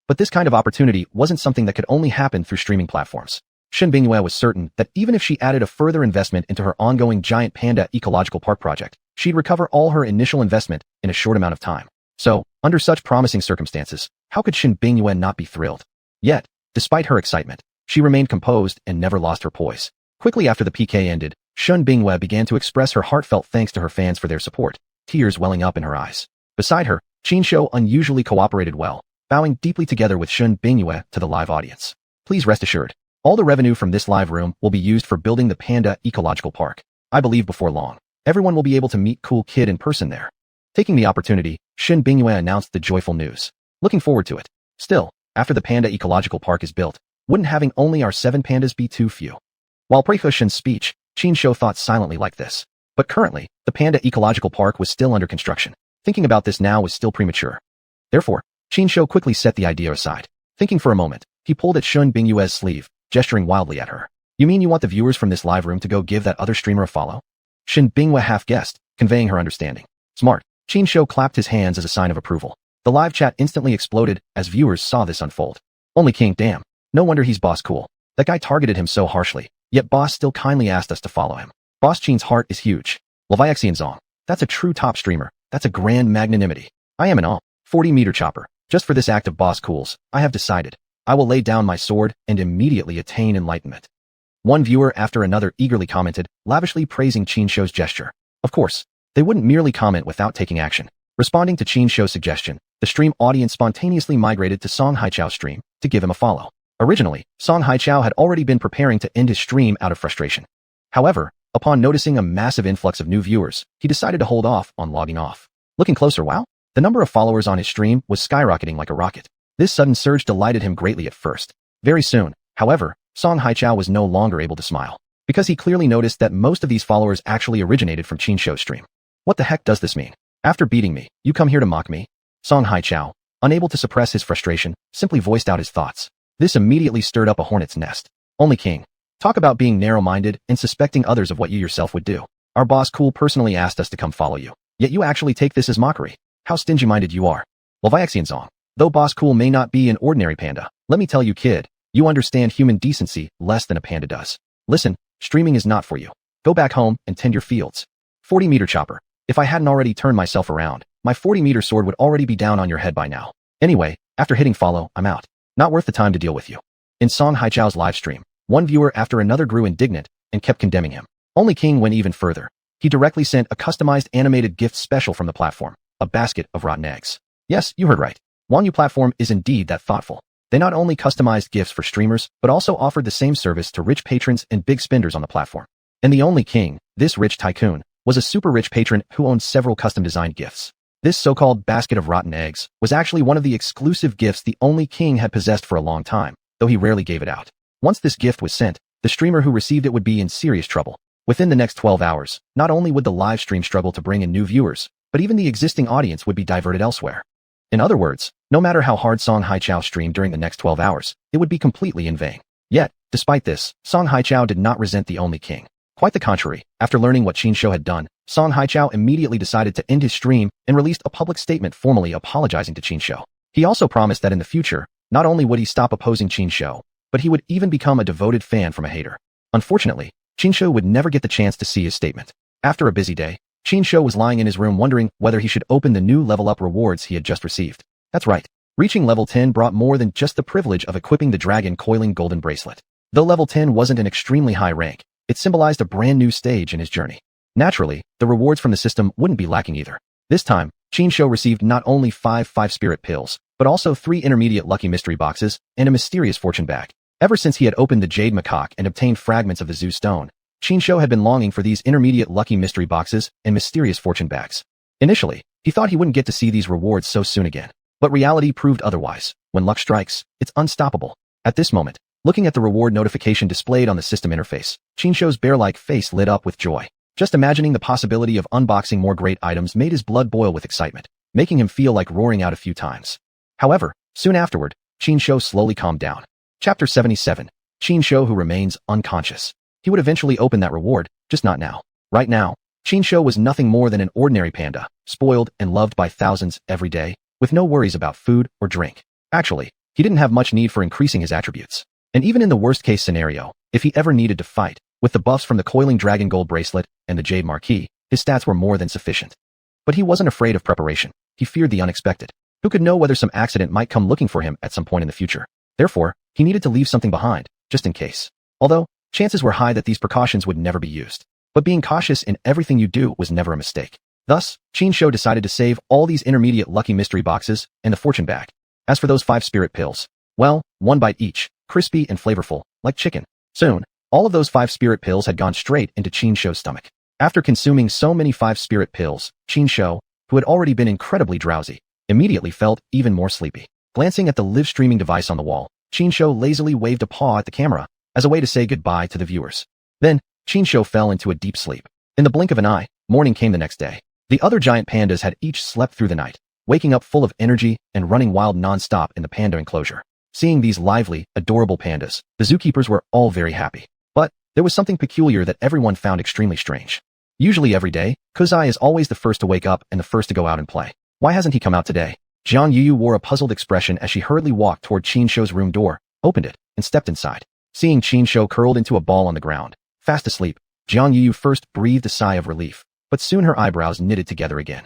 But this kind of opportunity wasn't something that could only happen through streaming platforms. Shun Bingyue was certain that even if she added a further investment into her ongoing Giant Panda Ecological Park project, she'd recover all her initial investment in a short amount of time. So, under such promising circumstances, how could Shun Bingyue not be thrilled? Yet, despite her excitement, she remained composed and never lost her poise. Quickly after the PK ended, Shun Bingyue began to express her heartfelt thanks to her fans for their support, tears welling up in her eyes. Beside her, Qin Shou unusually cooperated well, bowing deeply together with Shun Bingyue to the live audience. Please rest assured, all the revenue from this live room will be used for building the Panda Ecological Park. I believe before long, everyone will be able to meet Cool Kid in person there. Taking the opportunity, Shun Bingyue announced the joyful news. Looking forward to it. Still, after the Panda Ecological Park is built, wouldn't having only our 7 pandas be too few? While Shun's speech, Qin Shou thought silently like this. But currently, the Panda Ecological Park was still under construction. Thinking about this now was still premature. Therefore, Qin Shou quickly set the idea aside. Thinking for a moment, he pulled at Shun Bingyue's sleeve, gesturing wildly at her. You mean you want the viewers from this live room to go give that other streamer a follow? Shun Bingyue half-guessed, conveying her understanding. Smart. Qin Shou clapped his hands as a sign of approval. The live chat instantly exploded as viewers saw this unfold. Only King, damn. No wonder he's Boss Cool. That guy targeted him so harshly, yet Boss still kindly asked us to follow him. Boss Qin's heart is huge. Leviaxianzong. That's a true top streamer. That's a grand magnanimity. I am an 40-meter chopper. Just for this act of Boss Cool's, I have decided. I will lay down my sword and immediately attain enlightenment. One viewer after another eagerly commented, lavishly praising Qin Shou's gesture. Of course, they wouldn't merely comment without taking action. Responding to Qin Shou's suggestion, the stream audience spontaneously migrated to Song Haichao's stream to give him a follow. Originally, Song Haichao had already been preparing to end his stream out of frustration. However, upon noticing a massive influx of new viewers, he decided to hold off on logging off. Looking closer, wow, the number of followers on his stream was skyrocketing like a rocket. This sudden surge delighted him greatly at first. Very soon, however, Song Haichao was no longer able to smile, because he clearly noticed that most of these followers actually originated from Qin Shou's stream. What the heck does this mean? After beating me, you come here to mock me? Song Haichao, unable to suppress his frustration, simply voiced out his thoughts. This immediately stirred up a hornet's nest. Only King. Talk about being narrow-minded and suspecting others of what you yourself would do. Our boss Cool personally asked us to come follow you. Yet you actually take this as mockery. How stingy-minded you are. Leviaxianzong. Though Boss Cool may not be an ordinary panda, let me tell you kid, you understand human decency less than a panda does. Listen, streaming is not for you. Go back home and tend your fields. 40-meter chopper. If I hadn't already turned myself around, my 40-meter sword would already be down on your head by now. Anyway, after hitting follow, I'm out. Not worth the time to deal with you. In Song Haichao's live stream, one viewer after another grew indignant and kept condemning him. Only King went even further. He directly sent a customized animated gift special from the platform, a basket of rotten eggs. Yes, you heard right. Xuanhuan platform is indeed that thoughtful. They not only customized gifts for streamers, but also offered the same service to rich patrons and big spenders on the platform. And the only King, this rich tycoon, was a super rich patron who owned several custom-designed gifts. This so-called basket of rotten eggs was actually one of the exclusive gifts the only King had possessed for a long time, though he rarely gave it out. Once this gift was sent, the streamer who received it would be in serious trouble. Within the next 12 hours, not only would the live stream struggle to bring in new viewers, but even the existing audience would be diverted elsewhere. In other words, no matter how hard Song Haichao streamed during the next 12 hours, it would be completely in vain. Yet, despite this, Song Haichao did not resent the only King. Quite the contrary, after learning what Qin Shou had done, Song Haichao immediately decided to end his stream and released a public statement formally apologizing to Qin Shou. He also promised that in the future, not only would he stop opposing Qin Shou, but he would even become a devoted fan from a hater. Unfortunately, Qin Shou would never get the chance to see his statement. After a busy day, Qin Shou was lying in his room wondering whether he should open the new level-up rewards he had just received. That's right. Reaching level 10 brought more than just the privilege of equipping the dragon coiling golden bracelet. Though level 10 wasn't an extremely high rank, it symbolized a brand new stage in his journey. Naturally, the rewards from the system wouldn't be lacking either. This time, Qinshu received not only 5 spirit pills, but also 3 intermediate lucky mystery boxes and a mysterious fortune bag. Ever since he had opened the Jade Macaque and obtained fragments of the Zu Stone, Qinshu had been longing for these intermediate lucky mystery boxes and mysterious fortune bags. Initially, he thought he wouldn't get to see these rewards so soon again. But reality proved otherwise. When luck strikes, it's unstoppable. At this moment, looking at the reward notification displayed on the system interface, Qinshu's bear-like face lit up with joy. Just imagining the possibility of unboxing more great items made his blood boil with excitement, making him feel like roaring out a few times. However, soon afterward, Qinshu slowly calmed down. Chapter 77. Qinshu who remains unconscious. He would eventually open that reward, just not now. Right now, Qinshu was nothing more than an ordinary panda, spoiled and loved by thousands every day, with no worries about food or drink. Actually, he didn't have much need for increasing his attributes. And even in the worst-case scenario, if he ever needed to fight, with the buffs from the coiling dragon gold bracelet and the Jade Marquis, his stats were more than sufficient. But he wasn't afraid of preparation. He feared the unexpected. Who could know whether some accident might come looking for him at some point in the future? Therefore, he needed to leave something behind, just in case. Although, chances were high that these precautions would never be used. But being cautious in everything you do was never a mistake. Thus, Qinshu decided to save all these intermediate lucky mystery boxes and the fortune bag. As for those 5 spirit pills, well, 1 bite each, crispy and flavorful, like chicken. Soon, all of those 5 spirit pills had gone straight into Qinshu's stomach. After consuming so many 5 spirit pills, Qinshu, who had already been incredibly drowsy, immediately felt even more sleepy. Glancing at the live streaming device on the wall, Qinshu lazily waved a paw at the camera as a way to say goodbye to the viewers. Then, Qinshu fell into a deep sleep. In the blink of an eye, morning came the next day. The other giant pandas had each slept through the night, waking up full of energy and running wild non-stop in the panda enclosure. Seeing these lively, adorable pandas, the zookeepers were all very happy. But there was something peculiar that everyone found extremely strange. Usually every day, Kuzai is always the first to wake up and the first to go out and play. Why hasn't he come out today? Jiang Yuyu wore a puzzled expression as she hurriedly walked toward Qinshu's room door, opened it, and stepped inside. Seeing Qinshu curled into a ball on the ground, fast asleep, Jiang Yuyu first breathed a sigh of relief, but soon her eyebrows knitted together again.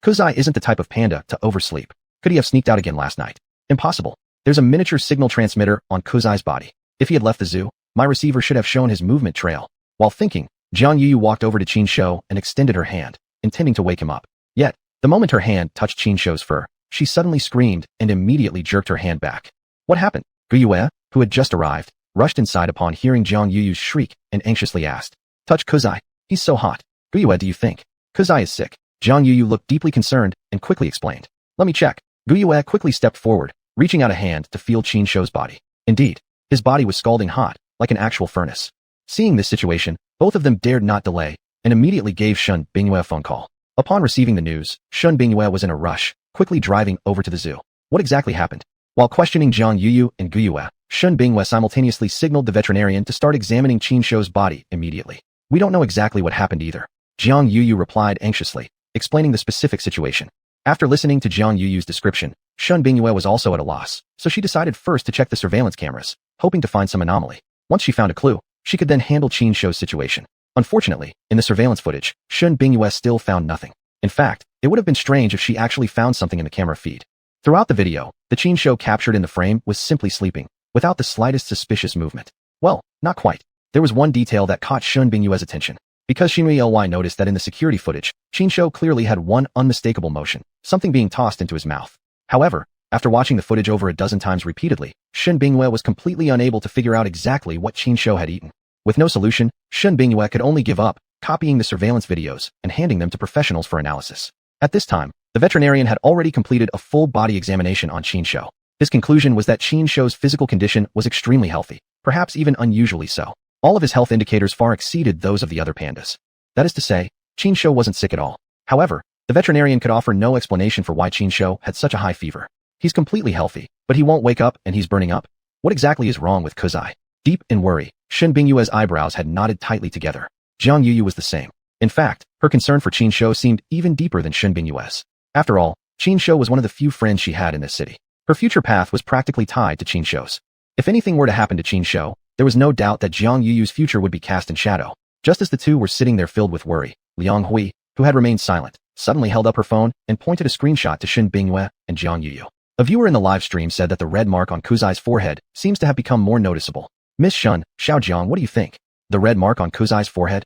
Kuzai isn't the type of panda to oversleep. Could he have sneaked out again last night? Impossible. There's a miniature signal transmitter on Kuzai's body. If he had left the zoo, my receiver should have shown his movement trail. While thinking, Jiang Yuyu walked over to Qinshu and extended her hand, intending to wake him up. Yet, the moment her hand touched Qinshu's fur, she suddenly screamed and immediately jerked her hand back. What happened? Guyue, who had just arrived, rushed inside upon hearing Jiang Yuyu's shriek and anxiously asked, "Touch Kuzai. He's so hot. Guyue, do you think Kuzai is sick?" Jiang Yuyu looked deeply concerned and quickly explained, "Let me check." Guyue quickly stepped forward, reaching out a hand to feel Qinshu's body. Indeed, his body was scalding hot, like an actual furnace. Seeing this situation, both of them dared not delay and immediately gave Shun Bingyue a phone call. Upon receiving the news, Shun Bingyue was in a rush, quickly driving over to the zoo. What exactly happened? While questioning Jiang Yuyu and Guyue, Shun Bingyue simultaneously signaled the veterinarian to start examining Qinshu's body immediately. "We don't know exactly what happened either," Jiang Yuyu replied anxiously, explaining the specific situation. After listening to Jiang Yuyu's description, Shun Bingyue was also at a loss, so she decided first to check the surveillance cameras, hoping to find some anomaly. Once she found a clue, she could then handle Qinshu's situation. Unfortunately, in the surveillance footage, Shun Bingyue still found nothing. In fact, it would have been strange if she actually found something in the camera feed. Throughout the video, the Qinshu captured in the frame was simply sleeping, without the slightest suspicious movement. Well, not quite. There was one detail that caught Shun Bingyue's attention. Because Xinhui noticed that in the security footage, Qinshu clearly had one unmistakable motion, something being tossed into his mouth. However, after watching the footage over a dozen times repeatedly, Shun Bingyue was completely unable to figure out exactly what Qinshu had eaten. With no solution, Shun Bingyue could only give up, copying the surveillance videos and handing them to professionals for analysis. At this time, the veterinarian had already completed a full body examination on Qinshu. His conclusion was that Qinshu's physical condition was extremely healthy, perhaps even unusually so. All of his health indicators far exceeded those of the other pandas. That is to say, Qinshu wasn't sick at all. However, the veterinarian could offer no explanation for why Qinshu had such a high fever. He's completely healthy, but he won't wake up and he's burning up. What exactly is wrong with Kuzai? Deep in worry, Shun Bingyue's eyebrows had knotted tightly together. Jiang Yuyu was the same. In fact, her concern for Qinshu seemed even deeper than Shun Bingyue's. After all, Qinshu was one of the few friends she had in this city. Her future path was practically tied to Qinshu's. If anything were to happen to Qinshu, there was no doubt that Jiang Yuyu's future would be cast in shadow. Just as the two were sitting there filled with worry, Liang Hui, who had remained silent, suddenly held up her phone and pointed a screenshot to Shun Bingyue and Jiang Yuyu. A viewer in the live stream said that the red mark on Kuzai's forehead seems to have become more noticeable. Miss Shun, Xiaojiang, what do you think? The red mark on Kuzai's forehead?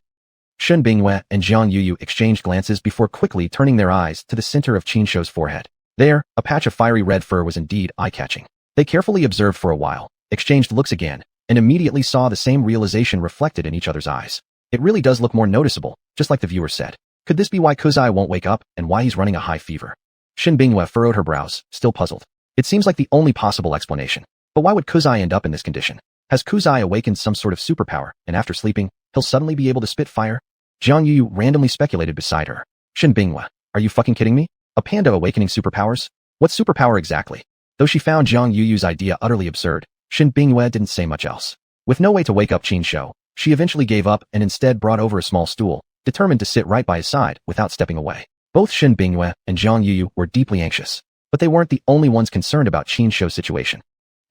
Shen Bingyue and Jiang Yuyu exchanged glances before quickly turning their eyes to the center of Qinshou's forehead. There, a patch of fiery red fur was indeed eye-catching. They carefully observed for a while, exchanged looks again, and immediately saw the same realization reflected in each other's eyes. It really does look more noticeable, just like the viewer said. Could this be why Kuzai won't wake up and why he's running a high fever? Shen Bingyue furrowed her brows, still puzzled. It seems like the only possible explanation. But why would Kuzai end up in this condition? Has Kuzai awakened some sort of superpower, and after sleeping, he'll suddenly be able to spit fire? Jiang Yuyu randomly speculated beside her. Shen Bingyue, are you fucking kidding me? A panda awakening superpowers? What superpower exactly? Though she found Jiang Yuyu's idea utterly absurd, Shen Bingyue didn't say much else. With no way to wake up Qinshou, she eventually gave up and instead brought over a small stool, determined to sit right by his side without stepping away. Both Shen Bingyue and Jiang Yuyu were deeply anxious, but they weren't the only ones concerned about Qinshou's situation.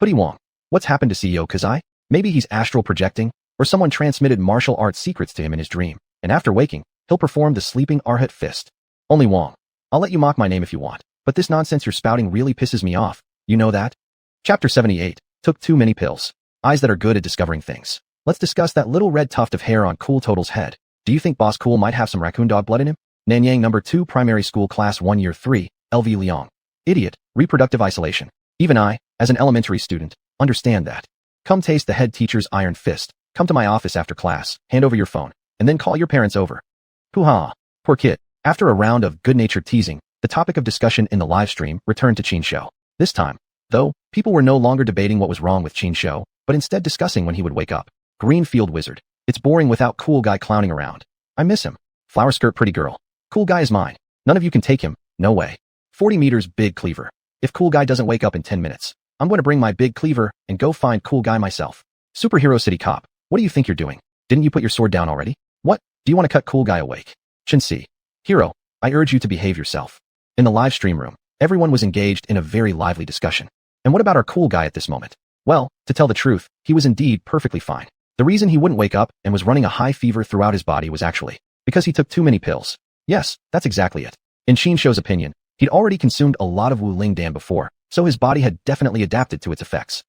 Putty Wong, what's happened to CEO Kuzai? Maybe he's astral projecting, or someone transmitted martial arts secrets to him in his dream, and after waking, he'll perform the sleeping Arhat fist. Only Wong. I'll let you mock my name if you want, but this nonsense you're spouting really pisses me off, you know that? Chapter 78, Took Too Many Pills. Eyes that are good at discovering things. Let's discuss that little red tuft of hair on Cool Total's head. Do you think Boss Cool might have some raccoon dog blood in him? Nanyang No. 2 Primary School Class 1 Year 3, LV Liang. Idiot, reproductive isolation. Even I, as an elementary student, understand that. Come taste the head teacher's iron fist, come to my office after class, hand over your phone, and then call your parents over. Hoo-ha, poor kid. After a round of good-natured teasing, the topic of discussion in the live stream returned to Qinshou. This time, though, people were no longer debating what was wrong with Qinshou, but instead discussing when he would wake up. Greenfield Wizard. It's boring without Cool Guy clowning around. I miss him. Flower skirt pretty girl. Cool Guy is mine. None of you can take him, no way. 40 meters big cleaver. If Cool Guy doesn't wake up in 10 minutes, I'm going to bring my big cleaver and go find Cool Guy myself. Superhero City Cop, what do you think you're doing? Didn't you put your sword down already? What? Do you want to cut Cool Guy awake? Shin-si. Hero, I urge you to behave yourself. In the live stream room, everyone was engaged in a very lively discussion. And what about our Cool Guy at this moment? Well, to tell the truth, he was indeed perfectly fine. The reason he wouldn't wake up and was running a high fever throughout his body was actually because he took too many pills. Yes, that's exactly it. In Qinshou's opinion, he'd already consumed a lot of Wu Ling Dan before, so his body had definitely adapted to its effects.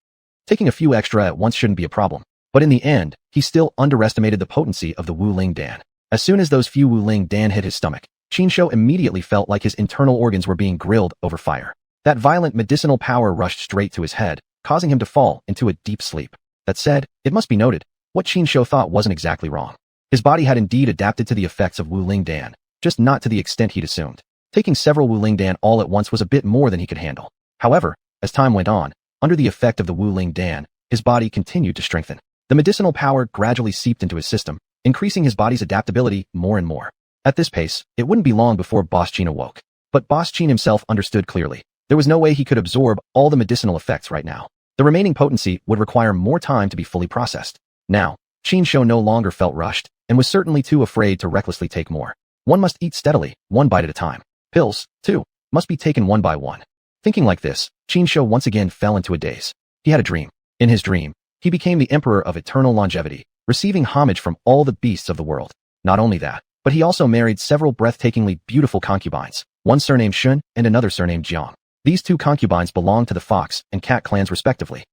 Taking a few extra at once shouldn't be a problem, but in the end, he still underestimated the potency of the Wu Ling Dan. As soon as those few Wu Ling Dan hit his stomach, Qinshou immediately felt like his internal organs were being grilled over fire. That violent medicinal power rushed straight to his head, causing him to fall into a deep sleep. That said, it must be noted, what Qinshou thought wasn't exactly wrong. His body had indeed adapted to the effects of Wu Ling Dan, just not to the extent he'd assumed. Taking several Wu Ling Dan all at once was a bit more than he could handle. However, as time went on, under the effect of the Wu Ling Dan, his body continued to strengthen. The medicinal power gradually seeped into his system, increasing his body's adaptability more and more. At this pace, it wouldn't be long before Boss Qin awoke. But Boss Qin himself understood clearly. There was no way he could absorb all the medicinal effects right now. The remaining potency would require more time to be fully processed. Now, Qinshou no longer felt rushed, and was certainly too afraid to recklessly take more. One must eat steadily, one bite at a time. Pills, too, must be taken one by one. Thinking like this, Qinshou once again fell into a daze. He had a dream. In his dream, he became the emperor of eternal longevity, receiving homage from all the beasts of the world. Not only that, but he also married several breathtakingly beautiful concubines, one surnamed Shun and another surnamed Jiang. These two concubines belonged to the Fox and Cat clans respectively.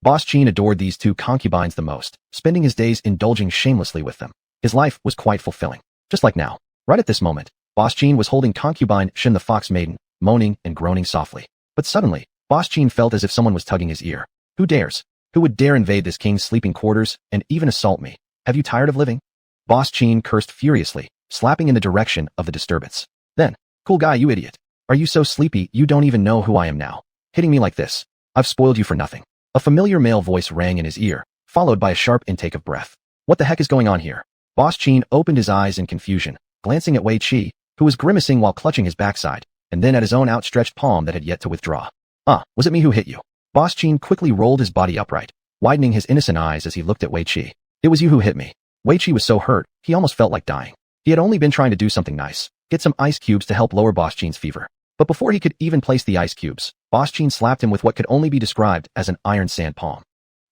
Boss Qin adored these two concubines the most, spending his days indulging shamelessly with them. His life was quite fulfilling. Just like now. Right at this moment, Boss Qin was holding concubine Shun the Fox Maiden, moaning and groaning softly. But suddenly, Boss Qin felt as if someone was tugging his ear. Who dares? Who would dare invade this king's sleeping quarters and even assault me? Have you tired of living? Boss Qin cursed furiously, slapping in the direction of the disturbance. Then, Cool Guy, you idiot. Are you so sleepy you don't even know who I am now? Hitting me like this. I've spoiled you for nothing. A familiar male voice rang in his ear, followed by a sharp intake of breath. What the heck is going on here? Boss Qin opened his eyes in confusion, glancing at Wei Qi, who was grimacing while clutching his backside, and then at his own outstretched palm that had yet to withdraw. Was it me who hit you? Boss Qin quickly rolled his body upright, widening his innocent eyes as he looked at Wei Qi. It was you who hit me. Wei Qi was so hurt, he almost felt like dying. He had only been trying to do something nice, get some ice cubes to help lower Boss Qin's fever. But before he could even place the ice cubes, Boss Qin slapped him with what could only be described as an iron sand palm.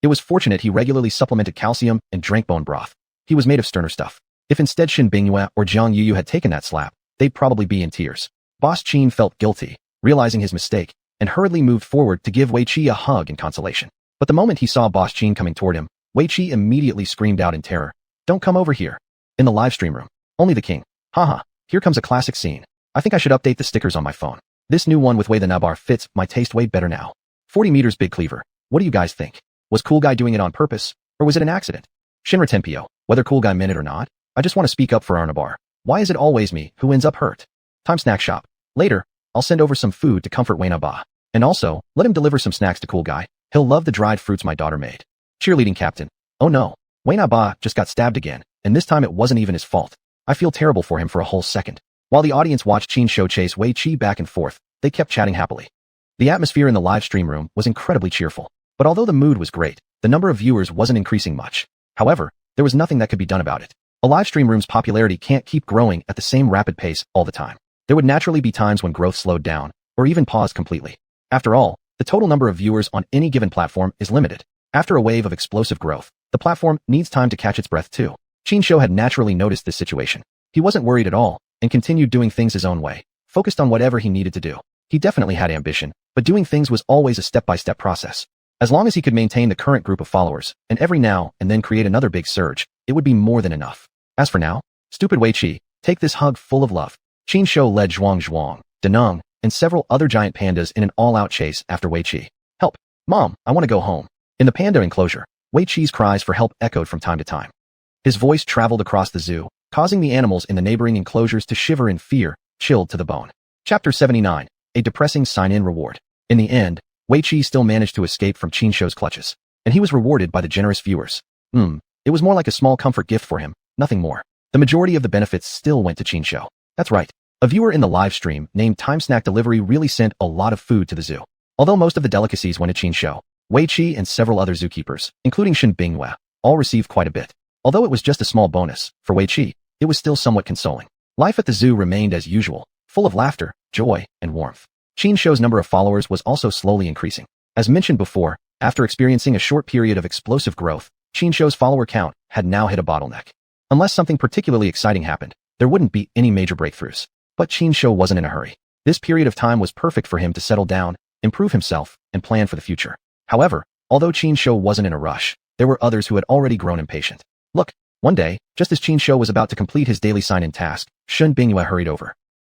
It was fortunate he regularly supplemented calcium and drank bone broth. He was made of sterner stuff. If instead Shen Bingyue or Jiang Yuyu had taken that slap, they'd probably be in tears. Boss Qin felt guilty, realizing his mistake, and hurriedly moved forward to give Wei Qi a hug in consolation. But the moment he saw Boss Qin coming toward him, Wei Qi immediately screamed out in terror, "Don't come over here." In the live stream room, only the king. Haha, here comes a classic scene. I think I should update the stickers on my phone. This new one with Wei the Nabar fits my taste way better now. 40 meters big cleaver. What do you guys think? Was Cool Guy doing it on purpose, or was it an accident? Shinra Tempio, whether Cool Guy meant it or not, I just want to speak up for our Nabar. Why is it always me who ends up hurt? Time snack shop. Later, I'll send over some food to comfort Wei Naba. And also, let him deliver some snacks to Cool Guy. He'll love the dried fruits my daughter made. Cheerleading captain. Oh no. Wei Naba just got stabbed again, and this time it wasn't even his fault. I feel terrible for him for a whole second. While the audience watched Qin Shou chase Wei Qi back and forth, they kept chatting happily. The atmosphere in the live stream room was incredibly cheerful, but although the mood was great, the number of viewers wasn't increasing much. However, there was nothing that could be done about it. A live stream room's popularity can't keep growing at the same rapid pace all the time. There would naturally be times when growth slowed down, or even paused completely. After all, the total number of viewers on any given platform is limited. After a wave of explosive growth, the platform needs time to catch its breath too. Qin Shou had naturally noticed this situation. He wasn't worried at all, and continued doing things his own way, focused on whatever he needed to do. He definitely had ambition, but doing things was always a step-by-step process. As long as he could maintain the current group of followers, and every now and then create another big surge, it would be more than enough. As for now, stupid Wei Qi, take this hug full of love. Qin Shou led xuanhuan, Deneng, and several other giant pandas in an all-out chase after Wei Qi. Help! Mom, I want to go home. In the panda enclosure, Wei Qi's cries for help echoed from time to time. His voice traveled across the zoo, causing the animals in the neighboring enclosures to shiver in fear, chilled to the bone. Chapter 79, a depressing sign-in reward. In the end, Wei Qi still managed to escape from Qin Shou's clutches, and he was rewarded by the generous viewers. It was more like a small comfort gift for him, nothing more. The majority of the benefits still went to Qin Shou. That's right. A viewer in the live stream named Time Snack Delivery really sent a lot of food to the zoo. Although most of the delicacies went to Qin Shou, Wei Qi and several other zookeepers, including Shen Bingyue, all received quite a bit. Although it was just a small bonus, for Wei Qi, it was still somewhat consoling. Life at the zoo remained as usual, full of laughter, joy, and warmth. Qin Shou's number of followers was also slowly increasing. As mentioned before, after experiencing a short period of explosive growth, Qin Shou's follower count had now hit a bottleneck. Unless something particularly exciting happened, there wouldn't be any major breakthroughs. But Qin Shou wasn't in a hurry. This period of time was perfect for him to settle down, improve himself, and plan for the future. However, although Qin Shou wasn't in a rush, there were others who had already grown impatient. Look, one day, just as Qin Shou was about to complete his daily sign-in task, Shen Bingyue hurried over.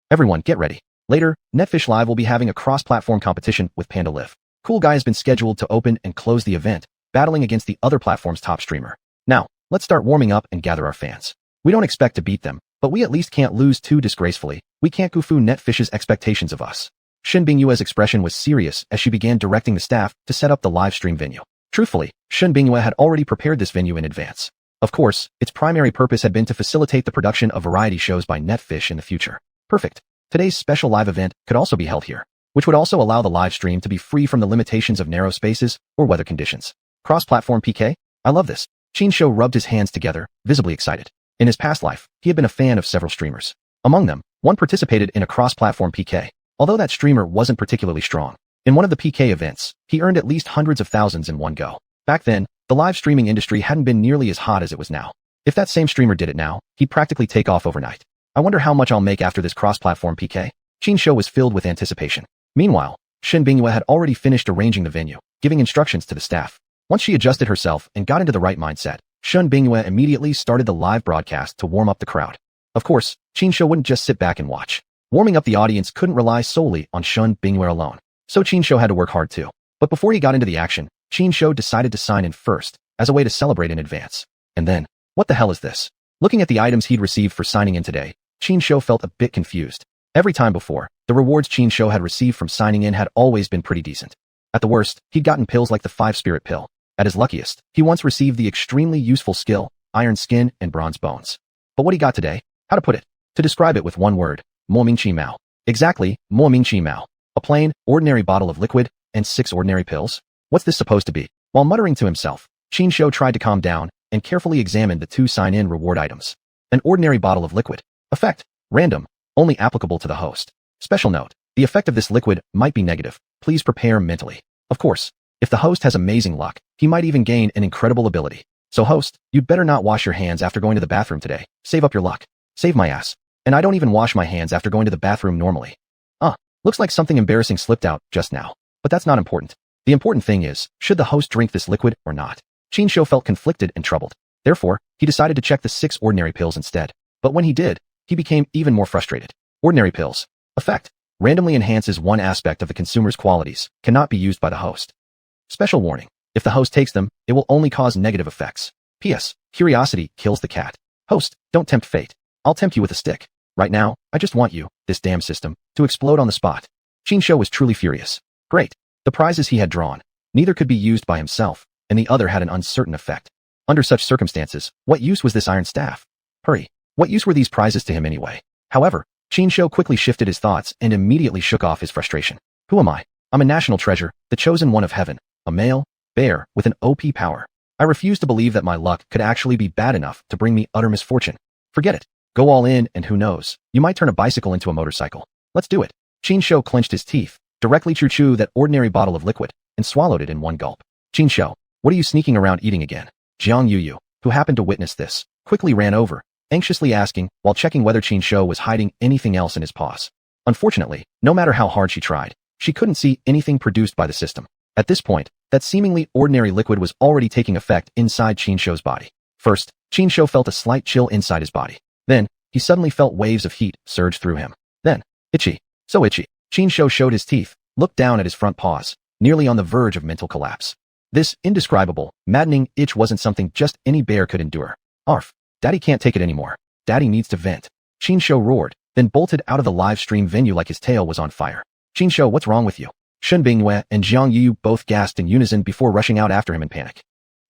Everyone, get ready. Later, Netfish Live will be having a cross-platform competition with Panda Live. Cool Guy has been scheduled to open and close the event, battling against the other platform's top streamer. Now, let's start warming up and gather our fans. We don't expect to beat them, but we at least can't lose too disgracefully. We can't goof Netfish's expectations of us. Shen Bingyue's expression was serious as she began directing the staff to set up the live stream venue. Truthfully, Shen Bingyue had already prepared this venue in advance. Of course, its primary purpose had been to facilitate the production of variety shows by Netfish in the future. Perfect. Today's special live event could also be held here, which would also allow the live stream to be free from the limitations of narrow spaces or weather conditions. Cross-platform PK? I love this. Qin Shou rubbed his hands together, visibly excited. In his past life, he had been a fan of several streamers. Among them, one participated in a cross-platform PK. Although that streamer wasn't particularly strong, in one of the PK events, he earned at least hundreds of thousands in one go. Back then, the live streaming industry hadn't been nearly as hot as it was now. If that same streamer did it now, he'd practically take off overnight. I wonder how much I'll make after this cross-platform PK. Qin Shou was filled with anticipation. Meanwhile, Shen Bingyue had already finished arranging the venue, giving instructions to the staff. Once she adjusted herself and got into the right mindset, Shen Bingyue immediately started the live broadcast to warm up the crowd. Of course, Qin Shou wouldn't just sit back and watch. Warming up the audience couldn't rely solely on Shen Bingyue alone, so Qin Shou had to work hard too. But before he got into the action, Qin Shou decided to sign in first, as a way to celebrate in advance. And then, what the hell is this? Looking at the items he'd received for signing in today, Qin Shou felt a bit confused. Every time before, the rewards Qin Shou had received from signing in had always been pretty decent. At the worst, he'd gotten pills like the 5-spirit pill. At his luckiest, he once received the extremely useful skill, iron skin and bronze bones. But what he got today? How to put it? To describe it with one word, mo ming qi mao. Exactly, mo ming qi mao. A plain, ordinary bottle of liquid, and 6 ordinary pills? What's this supposed to be? While muttering to himself, Qin Shou tried to calm down and carefully examined the 2 sign-in reward items. An ordinary bottle of liquid. Effect: random, only applicable to the host. Special note: the effect of this liquid might be negative. Please prepare mentally. Of course, if the host has amazing luck, he might even gain an incredible ability. So host, you'd better not wash your hands after going to the bathroom today. Save up your luck. Save my ass. And I don't even wash my hands after going to the bathroom normally. Looks like something embarrassing slipped out just now. But that's not important. The important thing is, should the host drink this liquid or not? Qinshu felt conflicted and troubled. Therefore, he decided to check the 6 ordinary pills instead. But when he did, he became even more frustrated. Ordinary pills. Effect. Randomly enhances one aspect of the consumer's qualities, cannot be used by the host. Special warning. If the host takes them, it will only cause negative effects. P.S. Curiosity kills the cat. Host, don't tempt fate. I'll tempt you with a stick. Right now, I just want you, this damn system, to explode on the spot. Qinshu was truly furious. Great. The prizes he had drawn. Neither could be used by himself, and the other had an uncertain effect. Under such circumstances, what use was this iron staff? Hurry. What use were these prizes to him anyway? However, Qinshu quickly shifted his thoughts and immediately shook off his frustration. Who am I? I'm a national treasure, the chosen one of heaven, a male bear with an OP power. I refuse to believe that my luck could actually be bad enough to bring me utter misfortune. Forget it. Go all in and who knows, you might turn a bicycle into a motorcycle. Let's do it. Qinshu clenched his teeth, directly chewed that ordinary bottle of liquid, and swallowed it in one gulp. Qinshu, what are you sneaking around eating again? Xuanhuan, who happened to witness this, quickly ran over, anxiously asking, while checking whether Qinshu was hiding anything else in his paws. Unfortunately, no matter how hard she tried, she couldn't see anything produced by the system. At this point, that seemingly ordinary liquid was already taking effect inside Qinshu's body. First, Qinshu felt a slight chill inside his body. Then, he suddenly felt waves of heat surge through him. Then, itchy. So itchy. Qinshu showed his teeth, looked down at his front paws, nearly on the verge of mental collapse. This indescribable, maddening itch wasn't something just any bear could endure. Arf. Daddy can't take it anymore. Daddy needs to vent. Qinshu roared, then bolted out of the live stream venue like his tail was on fire. Qinshu, what's wrong with you? Shen Bingyue and Xuanhuan both gasped in unison before rushing out after him in panic.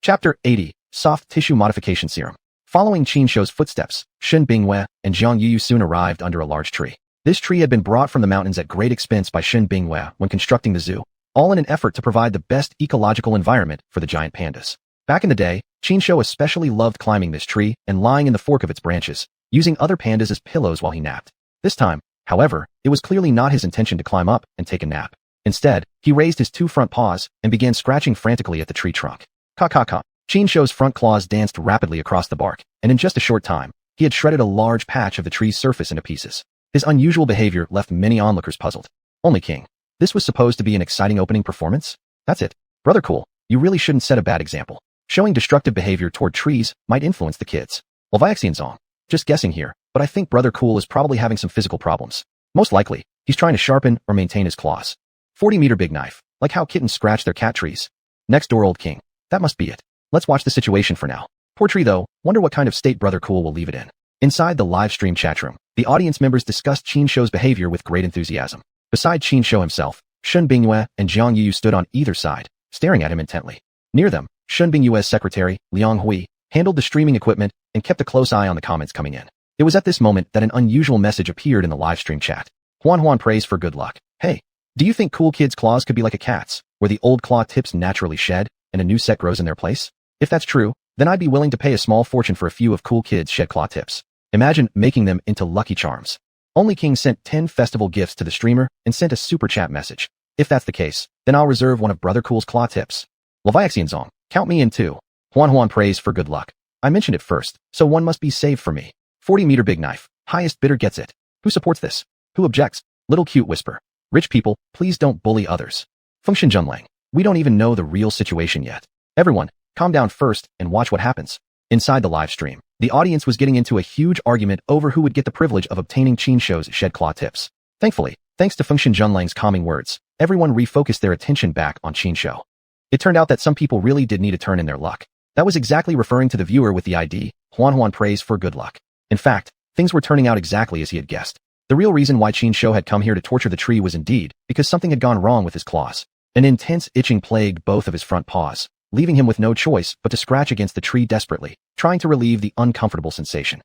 Chapter 80. Soft Tissue Modification Serum. Following Qinshu's footsteps, Shen Bingyue and Xuanhuan soon arrived under a large tree. This tree had been brought from the mountains at great expense by Shen Bingyue when constructing the zoo, all in an effort to provide the best ecological environment for the giant pandas. Back in the day, Qinshu especially loved climbing this tree and lying in the fork of its branches, using other pandas as pillows while he napped. This time, however, it was clearly not his intention to climb up and take a nap. Instead, he raised his 2 front paws and began scratching frantically at the tree trunk. Ka. Qinshu's front claws danced rapidly across the bark, and in just a short time, he had shredded a large patch of the tree's surface into pieces. His unusual behavior left many onlookers puzzled. Only King. This was supposed to be an exciting opening performance? That's it. Brother Cool, you really shouldn't set a bad example. Showing destructive behavior toward trees might influence the kids. Well, Zong. Just guessing here, but I think Brother Cool is probably having some physical problems. Most likely, he's trying to sharpen or maintain his claws. 40-meter big knife, like how kittens scratch their cat trees. Next door, old King. That must be it. Let's watch the situation for now. Poor tree though, wonder what kind of state Brother Cool will leave it in. Inside the live stream chat room, the audience members discussed Qinshu's behavior with great enthusiasm. Beside Qinshu himself, Shen Bingyue and Xuanhuan stood on either side, staring at him intently. Near them, Shen Bingyue's secretary, Liang Hui, handled the streaming equipment and kept a close eye on the comments coming in. It was at this moment that an unusual message appeared in the live stream chat. Xuanhuan prays for good luck. Hey, do you think cool kids' claws could be like a cat's, where the old claw tips naturally shed and a new set grows in their place? If that's true, then I'd be willing to pay a small fortune for a few of cool kids' shed claw tips. Imagine making them into Lucky Charms. Only King sent 10 festival gifts to the streamer and sent a super chat message. If that's the case, then I'll reserve one of Brother Cool's claw tips. Zong, count me in too. Xuanhuan prays for good luck. I mentioned it first, so one must be saved for me. 40-meter big knife. Highest bidder gets it. Who supports this? Who objects? Little cute whisper. Rich people, please don't bully others. Function Junlang. We don't even know the real situation yet. Everyone, calm down first and watch what happens. Inside the live stream, the audience was getting into a huge argument over who would get the privilege of obtaining Qinshu's shed claw tips. Thankfully, thanks to Function Junlang's calming words, everyone refocused their attention back on Qinshu. It turned out that some people really did need a turn in their luck. That was exactly referring to the viewer with the ID, Xuanhuan prays for good luck. In fact, things were turning out exactly as he had guessed. The real reason why Qinshu had come here to torture the tree was indeed because something had gone wrong with his claws. An intense itching plagued both of his front paws, leaving him with no choice but to scratch against the tree desperately, trying to relieve the uncomfortable sensation.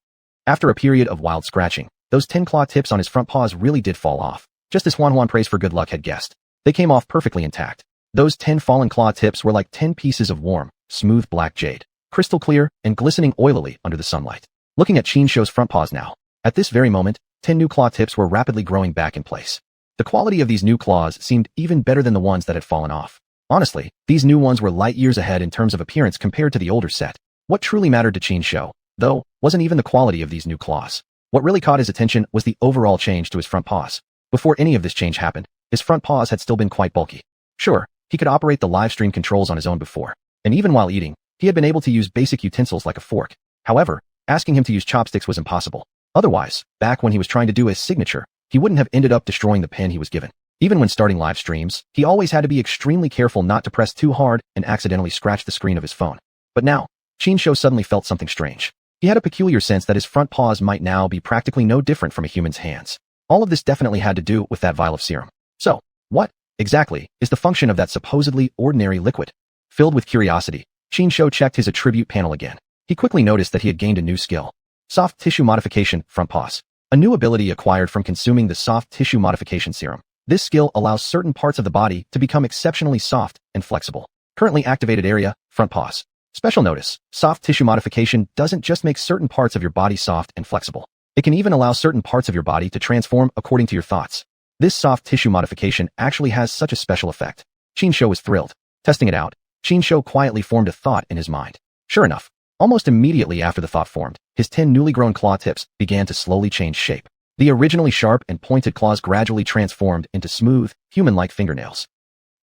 After a period of wild scratching, those 10 claw tips on his front paws really did fall off, just as Xuanhuan prays for good luck had guessed. They came off perfectly intact. Those 10 fallen claw tips were like 10 pieces of warm, smooth black jade, crystal clear and glistening oilily under the sunlight. Looking at Qinshu's front paws now, at this very moment, 10 new claw tips were rapidly growing back in place. The quality of these new claws seemed even better than the ones that had fallen off. Honestly, these new ones were light years ahead in terms of appearance compared to the older set. What truly mattered to Qinshu, though, wasn't even the quality of these new claws. What really caught his attention was the overall change to his front paws. Before any of this change happened, his front paws had still been quite bulky. Sure, he could operate the live stream controls on his own before, and even while eating, he had been able to use basic utensils like a fork. However, asking him to use chopsticks was impossible. Otherwise, back when he was trying to do his signature, he wouldn't have ended up destroying the pen he was given. Even when starting live streams, he always had to be extremely careful not to press too hard and accidentally scratch the screen of his phone. But now, Qinsho suddenly felt something strange. He had a peculiar sense that his front paws might now be practically no different from a human's hands. All of this definitely had to do with that vial of serum. So, what, exactly, is the function of that supposedly ordinary liquid? Filled with curiosity, Qinsho checked his attribute panel again. He quickly noticed that he had gained a new skill. Soft tissue modification, front paws. A new ability acquired from consuming the soft tissue modification serum. This skill allows certain parts of the body to become exceptionally soft and flexible. Currently activated area, front paws. Special notice, soft tissue modification doesn't just make certain parts of your body soft and flexible. It can even allow certain parts of your body to transform according to your thoughts. This soft tissue modification actually has such a special effect. Qinsho was thrilled. Testing it out, Qinsho quietly formed a thought in his mind. Sure enough, almost immediately after the thought formed, his 10 newly grown claw tips began to slowly change shape. The originally sharp and pointed claws gradually transformed into smooth, human-like fingernails.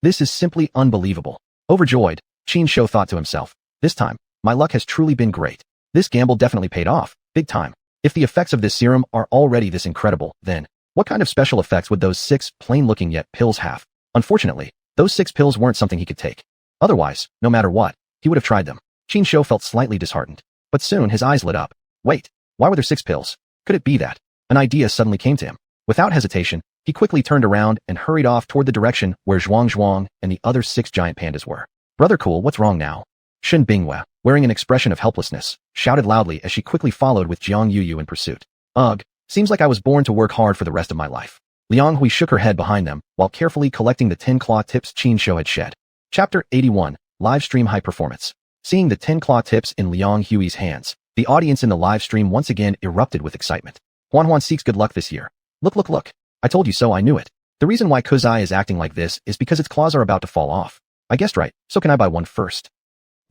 This is simply unbelievable. Overjoyed, Qinsho thought to himself, this time, my luck has truly been great. This gamble definitely paid off, big time. If the effects of this serum are already this incredible, then what kind of special effects would those 6 plain-looking yet pills have? Unfortunately, those 6 pills weren't something he could take. Otherwise, no matter what, he would have tried them. Qinsho felt slightly disheartened. But soon his eyes lit up. Wait, why were there 6 pills? Could it be that? An idea suddenly came to him. Without hesitation, he quickly turned around and hurried off toward the direction where xuanhuan and the other 6 giant pandas were. Brother Cool, what's wrong now? Shen Bingyue, wearing an expression of helplessness, shouted loudly as she quickly followed with Jiang Yuyu in pursuit. Ugh, seems like I was born to work hard for the rest of my life. Liang Hui shook her head behind them while carefully collecting the 10 claw tips Qinsho had shed. Chapter 81, Live Stream High Performance. Seeing the 10 claw tips in Liang Hui's hands, the audience in the live stream once again erupted with excitement. Xuanhuan seeks good luck this year. Look. I told you so, I knew it. The reason why Kuzai is acting like this is because its claws are about to fall off. I guessed right, so can I buy one first?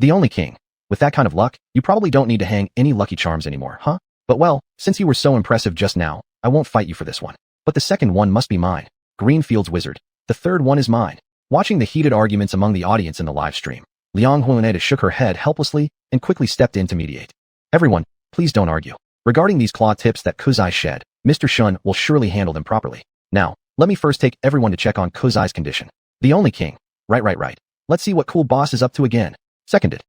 The only king. With that kind of luck, you probably don't need to hang any lucky charms anymore, huh? But well, since you were so impressive just now, I won't fight you for this one. But the second one must be mine. Greenfield's wizard. The third one is mine. Watching the heated arguments among the audience in the live stream, Liang Huaneta shook her head helplessly and quickly stepped in to mediate. Everyone, please don't argue. Regarding these claw tips that Kuzai shed, Mr. Shun will surely handle them properly. Now, let me first take everyone to check on Kuzai's condition. The only king. Right. Let's see what cool boss is up to again. Seconded.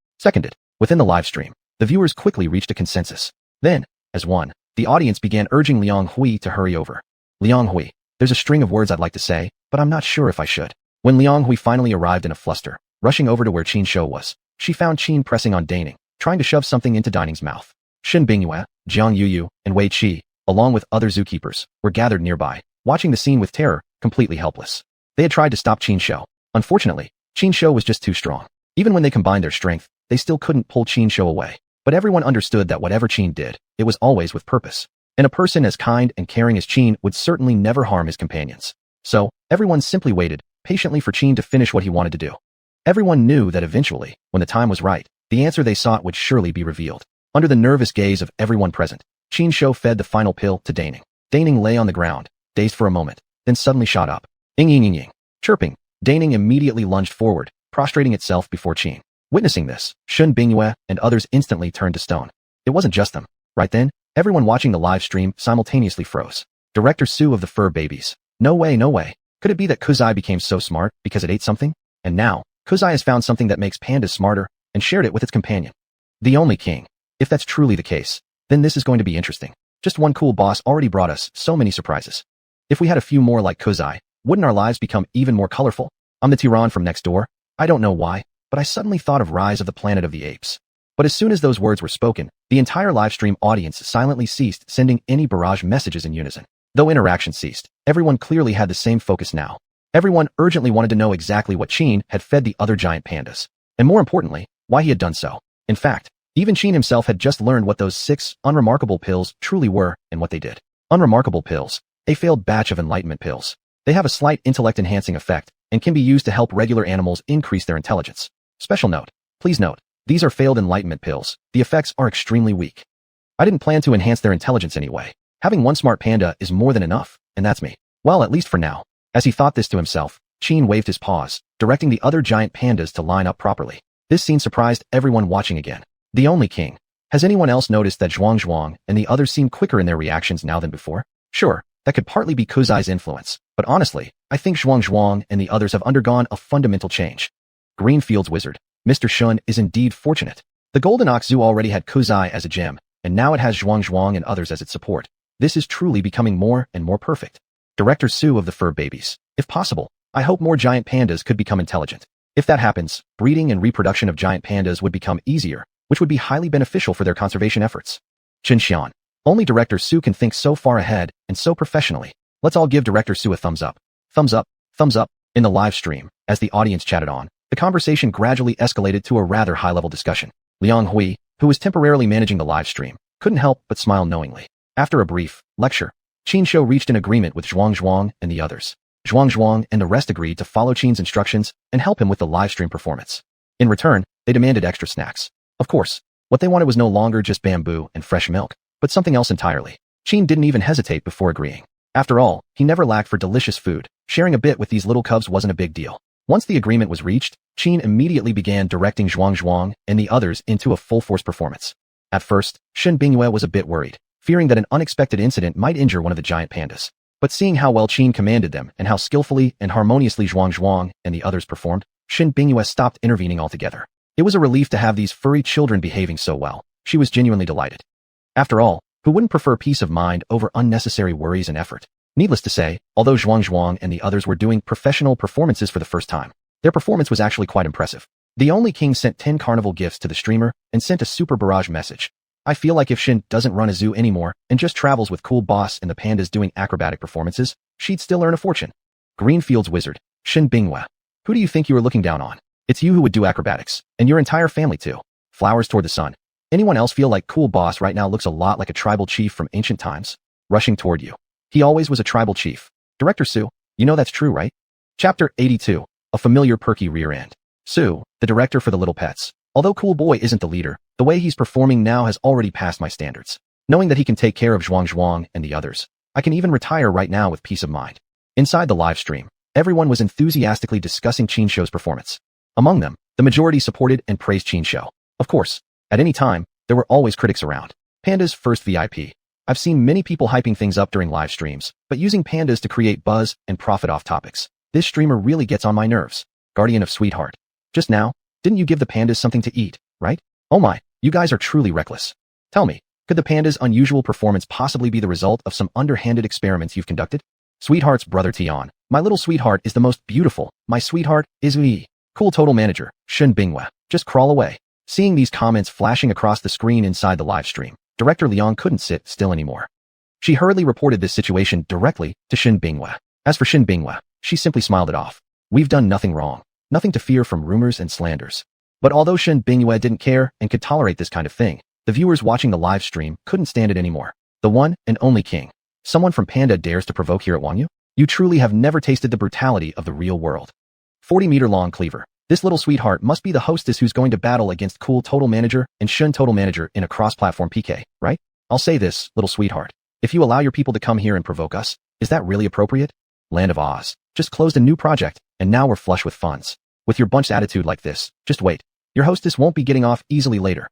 Within the live stream, the viewers quickly reached a consensus. Then, as one, the audience began urging Liang Hui to hurry over. Liang Hui, there's a string of words I'd like to say, but I'm not sure if I should. When Liang Hui finally arrived in a fluster, rushing over to where Qinsho was, she found Qin pressing on Daning, trying to shove something into Dining's mouth. Shen Bingyue, Jiang Yuyu, and Wei Qi, along with other zookeepers, were gathered nearby, watching the scene with terror, completely helpless. They had tried to stop Qinsho. Unfortunately, Qinsho was just too strong. Even when they combined their strength, they still couldn't pull Qinsho away. But everyone understood that whatever Qin did, it was always with purpose. And a person as kind and caring as Qin would certainly never harm his companions. So, everyone simply waited, patiently for Qin to finish what he wanted to do. Everyone knew that eventually, when the time was right, the answer they sought would surely be revealed. Under the nervous gaze of everyone present, Qinsho fed the final pill to Daning. Daning lay on the ground, dazed for a moment, then suddenly shot up. Ying. Chirping, Daning immediately lunged forward, prostrating itself before Qin. Witnessing this, Shen Bingyue and others instantly turned to stone. It wasn't just them. Right then, everyone watching the live stream simultaneously froze. Director Su of the Fur Babies. No way. Could it be that Kuzai became so smart because it ate something? And now, Kuzai has found something that makes pandas smarter and shared it with its companion. The only king. If that's truly the case, then this is going to be interesting. Just one cool boss already brought us so many surprises. If we had a few more like Kuzai, wouldn't our lives become even more colorful? I'm the Tyrann from next door. I don't know why, but I suddenly thought of Rise of the Planet of the Apes. But as soon as those words were spoken, the entire livestream audience silently ceased sending any barrage messages in unison. Though interaction ceased, everyone clearly had the same focus now. Everyone urgently wanted to know exactly what Qin had fed the other giant pandas. And more importantly, why he had done so. In fact, even Qin himself had just learned what those 6 unremarkable pills truly were and what they did. Unremarkable pills. A failed batch of enlightenment pills. They have a slight intellect-enhancing effect and can be used to help regular animals increase their intelligence. Special note. Please note, these are failed enlightenment pills. The effects are extremely weak. I didn't plan to enhance their intelligence anyway. Having one smart panda is more than enough, and that's me. Well, at least for now. As he thought this to himself, Qin waved his paws, directing the other giant pandas to line up properly. This scene surprised everyone watching again. The only king. Has anyone else noticed that xuanhuan and the others seem quicker in their reactions now than before? Sure, that could partly be Kuzai's influence, but honestly, I think xuanhuan and the others have undergone a fundamental change. Greenfield's wizard, Mr. Shun, is indeed fortunate. The Golden Ox Zoo already had Kuzai as a gem, and now it has xuanhuan and others as its support. This is truly becoming more and more perfect. Director Su of the Fur Babies. If possible, I hope more giant pandas could become intelligent. If that happens, breeding and reproduction of giant pandas would become easier, which would be highly beneficial for their conservation efforts. Xian. Only Director Su can think so far ahead and so professionally. Let's all give Director Su a thumbs up. Thumbs up, thumbs up. In the live stream, as the audience chatted on, the conversation gradually escalated to a rather high-level discussion. Liang Hui, who was temporarily managing the live stream, couldn't help but smile knowingly. After a brief lecture, Qin Shou reached an agreement with xuanhuan and the others. Xuanhuan and the rest agreed to follow Qin's instructions and help him with the live stream performance. In return, they demanded extra snacks. Of course, what they wanted was no longer just bamboo and fresh milk, but something else entirely. Qin didn't even hesitate before agreeing. After all, he never lacked for delicious food. Sharing a bit with these little cubs wasn't a big deal. Once the agreement was reached, Qin immediately began directing xuanhuan and the others into a full-force performance. At first, Shen Bingyue was a bit worried, fearing that an unexpected incident might injure one of the giant pandas. But seeing how well Qin commanded them and how skillfully and harmoniously xuanhuan and the others performed, Shen Bingyue stopped intervening altogether. It was a relief to have these furry children behaving so well. She was genuinely delighted. After all, who wouldn't prefer peace of mind over unnecessary worries and effort? Needless to say, although xuanhuan and the others were doing professional performances for the first time, their performance was actually quite impressive. The only king sent 10 carnival gifts to the streamer and sent a super barrage message. I feel like if Shen doesn't run a zoo anymore and just travels with Cool Boss and the pandas doing acrobatic performances, she'd still earn a fortune. Greenfield's wizard, Shen Bingyue. Who do you think you are looking down on? It's you who would do acrobatics, and your entire family too. Flowers toward the sun. Anyone else feel like Cool Boss right now looks a lot like a tribal chief from ancient times? Rushing toward you. He always was a tribal chief. Director Su, you know that's true, right? Chapter 82, a familiar perky rear end. Su, the director for the little pets. Although Cool Boy isn't the leader, the way he's performing now has already passed my standards. Knowing that he can take care of xuanhuan and the others, I can even retire right now with peace of mind. Inside the live stream, everyone was enthusiastically discussing Qin Shou's performance. Among them, the majority supported and praised Qin Shou. Of course, at any time, there were always critics around. Panda's first VIP. I've seen many people hyping things up during live streams, but using pandas to create buzz and profit off topics. This streamer really gets on my nerves. Guardian of Sweetheart. Just now, didn't you give the pandas something to eat, right? Oh my, you guys are truly reckless. Tell me, could the panda's unusual performance possibly be the result of some underhanded experiments you've conducted? Sweetheart's brother Tian. My little sweetheart is the most beautiful. My sweetheart is me. Cool total manager, Shen Bingyue. Just crawl away. Seeing these comments flashing across the screen inside the live stream, Director Liang couldn't sit still anymore. She hurriedly reported this situation directly to Shen Bingyue. As for Shen Bingyue, she simply smiled it off. We've done nothing wrong. Nothing to fear from rumors and slanders. But although Shen Bingyue didn't care and could tolerate this kind of thing, the viewers watching the live stream couldn't stand it anymore. The one and only king. Someone from Panda dares to provoke here at Wanyu? You truly have never tasted the brutality of the real world. 40-meter-long cleaver. This little sweetheart must be the hostess who's going to battle against Cool Total Manager and Shun Total Manager in a cross-platform PK, right? I'll say this, little sweetheart. If you allow your people to come here and provoke us, is that really appropriate? Land of Oz. Just closed a new project, and now we're flush with funds. With your bunch's attitude like this, just wait. Your hostess won't be getting off easily later.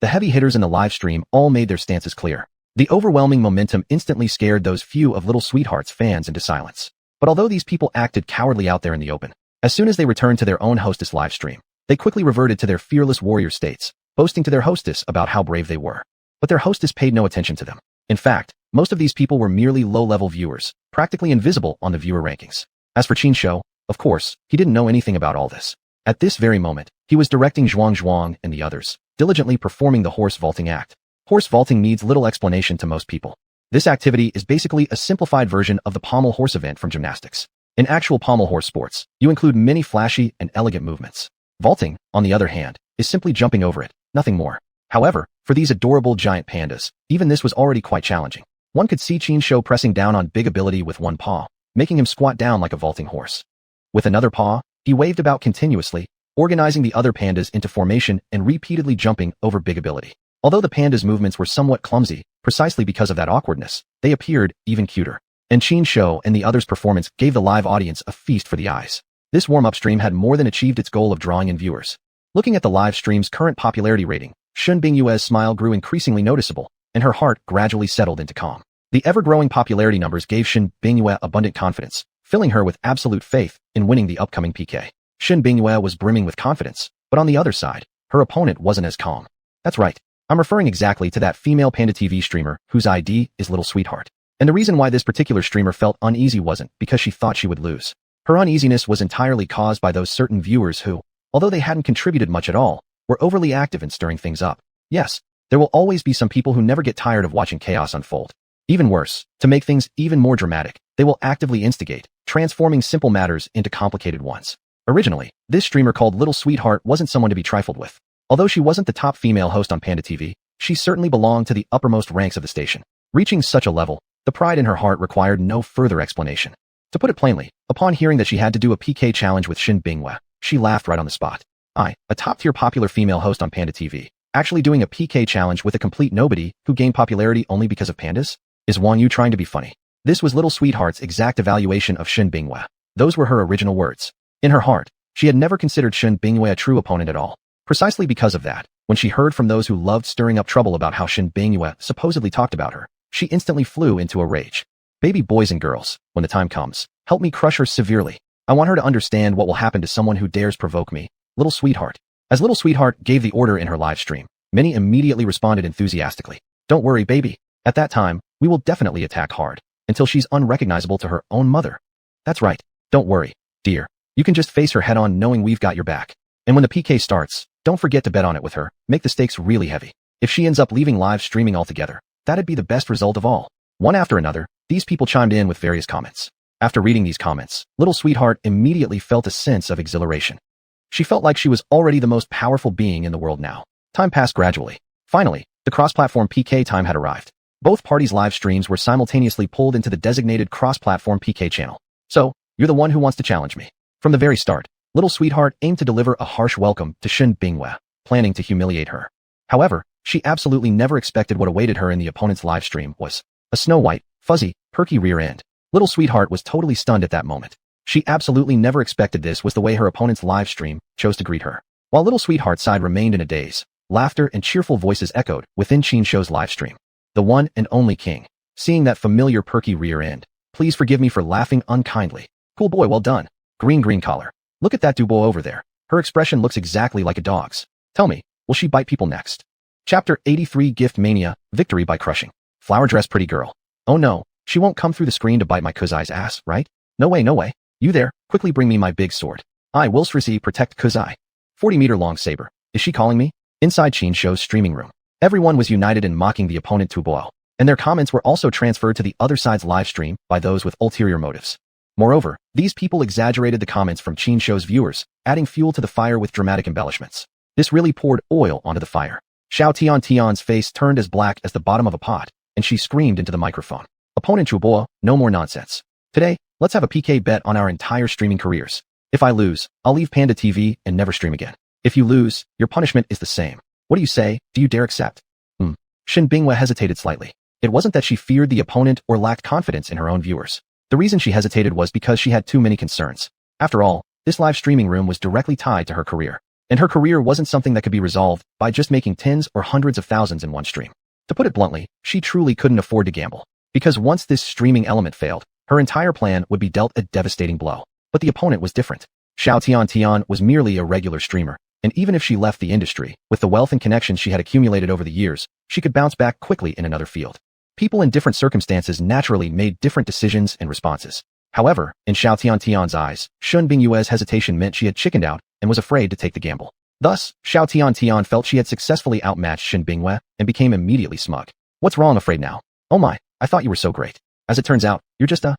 The heavy hitters in the live stream all made their stances clear. The overwhelming momentum instantly scared those few of Little Sweetheart's fans into silence. But although these people acted cowardly out there in the open, as soon as they returned to their own hostess live stream, they quickly reverted to their fearless warrior states, boasting to their hostess about how brave they were. But their hostess paid no attention to them. In fact, most of these people were merely low-level viewers, practically invisible on the viewer rankings. As for Qin Shou, of course, he didn't know anything about all this. At this very moment, he was directing xuanhuan and the others, diligently performing the horse vaulting act. Horse vaulting needs little explanation to most people. This activity is basically a simplified version of the pommel horse event from gymnastics. In actual pommel horse sports, you include many flashy and elegant movements. Vaulting, on the other hand, is simply jumping over it, nothing more. However, for these adorable giant pandas, even this was already quite challenging. One could see Qin Shou pressing down on big ability with one paw, making him squat down like a vaulting horse. With another paw, he waved about continuously, organizing the other pandas into formation and repeatedly jumping over big ability. Although the pandas' movements were somewhat clumsy, precisely because of that awkwardness, they appeared even cuter. and Qin Shou and the others' performance gave the live audience a feast for the eyes. This warm-up stream had more than achieved its goal of drawing in viewers. Looking at the live stream's current popularity rating, Shen Bingyue's smile grew increasingly noticeable, and her heart gradually settled into calm. The ever-growing popularity numbers gave Shen Bingyue abundant confidence, filling her with absolute faith in winning the upcoming PK. Shen Bingyue was brimming with confidence, but on the other side, her opponent wasn't as calm. That's right. I'm referring exactly to that female Panda TV streamer whose ID is Little Sweetheart. And the reason why this particular streamer felt uneasy wasn't because she thought she would lose. Her uneasiness was entirely caused by those certain viewers who, although they hadn't contributed much at all, were overly active in stirring things up. Yes, there will always be some people who never get tired of watching chaos unfold. Even worse, to make things even more dramatic, they will actively instigate, transforming simple matters into complicated ones. Originally, this streamer called Little Sweetheart wasn't someone to be trifled with. Although she wasn't the top female host on Panda TV, she certainly belonged to the uppermost ranks of the station. Reaching such a level, the pride in her heart required no further explanation. To put it plainly, upon hearing that she had to do a PK challenge with Shen Bingyue, she laughed right on the spot. A top-tier popular female host on Panda TV, actually doing a PK challenge with a complete nobody who gained popularity only because of pandas? Is Xuanhuan trying to be funny? This was Little Sweetheart's exact evaluation of Shen Bingyue. Those were her original words. In her heart, she had never considered Shen Bingyue a true opponent at all. Precisely because of that, when she heard from those who loved stirring up trouble about how Shen Bingyue supposedly talked about her, she instantly flew into a rage. Baby boys and girls, when the time comes, help me crush her severely. I want her to understand what will happen to someone who dares provoke me. Little Sweetheart. As Little Sweetheart gave the order in her live stream, many immediately responded enthusiastically. Don't worry, baby. At that time, we will definitely attack hard, until she's unrecognizable to her own mother. That's right. Don't worry, dear. You can just face her head on knowing we've got your back. And when the PK starts, don't forget to bet on it with her. Make the stakes really heavy. If she ends up leaving live streaming altogether, that'd be the best result of all. One after another, these people chimed in with various comments. After reading these comments, Little Sweetheart immediately felt a sense of exhilaration. She felt like she was already the most powerful being in the world now. Time passed gradually. Finally, the cross-platform PK time had arrived. Both parties' live streams were simultaneously pulled into the designated cross-platform PK channel. So, you're the one who wants to challenge me. From the very start, Little Sweetheart aimed to deliver a harsh welcome to Shen Bingyue, planning to humiliate her. However, she absolutely never expected what awaited her in the opponent's live stream was a snow-white, fuzzy, perky rear end. Little Sweetheart was totally stunned at that moment. She absolutely never expected this was the way her opponent's live stream chose to greet her. While Little Sweetheart's side remained in a daze, laughter and cheerful voices echoed within Qin Shou's live stream. The one and only king. Seeing that familiar perky rear end. Please forgive me for laughing unkindly. Cool boy, well done. Green collar. Look at that dubo over there. Her expression looks exactly like a dog's. Tell me, will she bite people next? Chapter 83 Gift Mania, Victory by Crushing. Flower dress pretty girl. Oh no, she won't come through the screen to bite my Kuzai's ass, right? No way, no way. You there, quickly bring me my big sword. I will protect Kuzai. 40-meter long saber. Is she calling me? Inside Qin Shou's streaming room, everyone was united in mocking the opponent Tuboao, and their comments were also transferred to the other side's live stream by those with ulterior motives. Moreover, these people exaggerated the comments from Qin Shou's viewers, adding fuel to the fire with dramatic embellishments. This really poured oil onto the fire. Xiao Tian's face turned as black as the bottom of a pot, and she screamed into the microphone. Opponent Tuboao, no more nonsense. Today, let's have a PK bet on our entire streaming careers. If I lose, I'll leave Panda TV and never stream again. If you lose, your punishment is the same. What do you say? Do you dare accept? Shen Bingyue hesitated slightly. It wasn't that she feared the opponent or lacked confidence in her own viewers. The reason she hesitated was because she had too many concerns. After all, this live streaming room was directly tied to her career. And her career wasn't something that could be resolved by just making tens or hundreds of thousands in one stream. To put it bluntly, she truly couldn't afford to gamble. Because once this streaming element failed, her entire plan would be dealt a devastating blow. But the opponent was different. Xiao Tian was merely a regular streamer, and even if she left the industry, with the wealth and connections she had accumulated over the years, she could bounce back quickly in another field. People in different circumstances naturally made different decisions and responses. However, in Xiao Tian's eyes, Shen Bingyue's hesitation meant she had chickened out and was afraid to take the gamble. Thus, Xiao Tian felt she had successfully outmatched Shen Bingyue and became immediately smug. What's wrong, afraid now? Oh my, I thought you were so great. As it turns out, you're just a...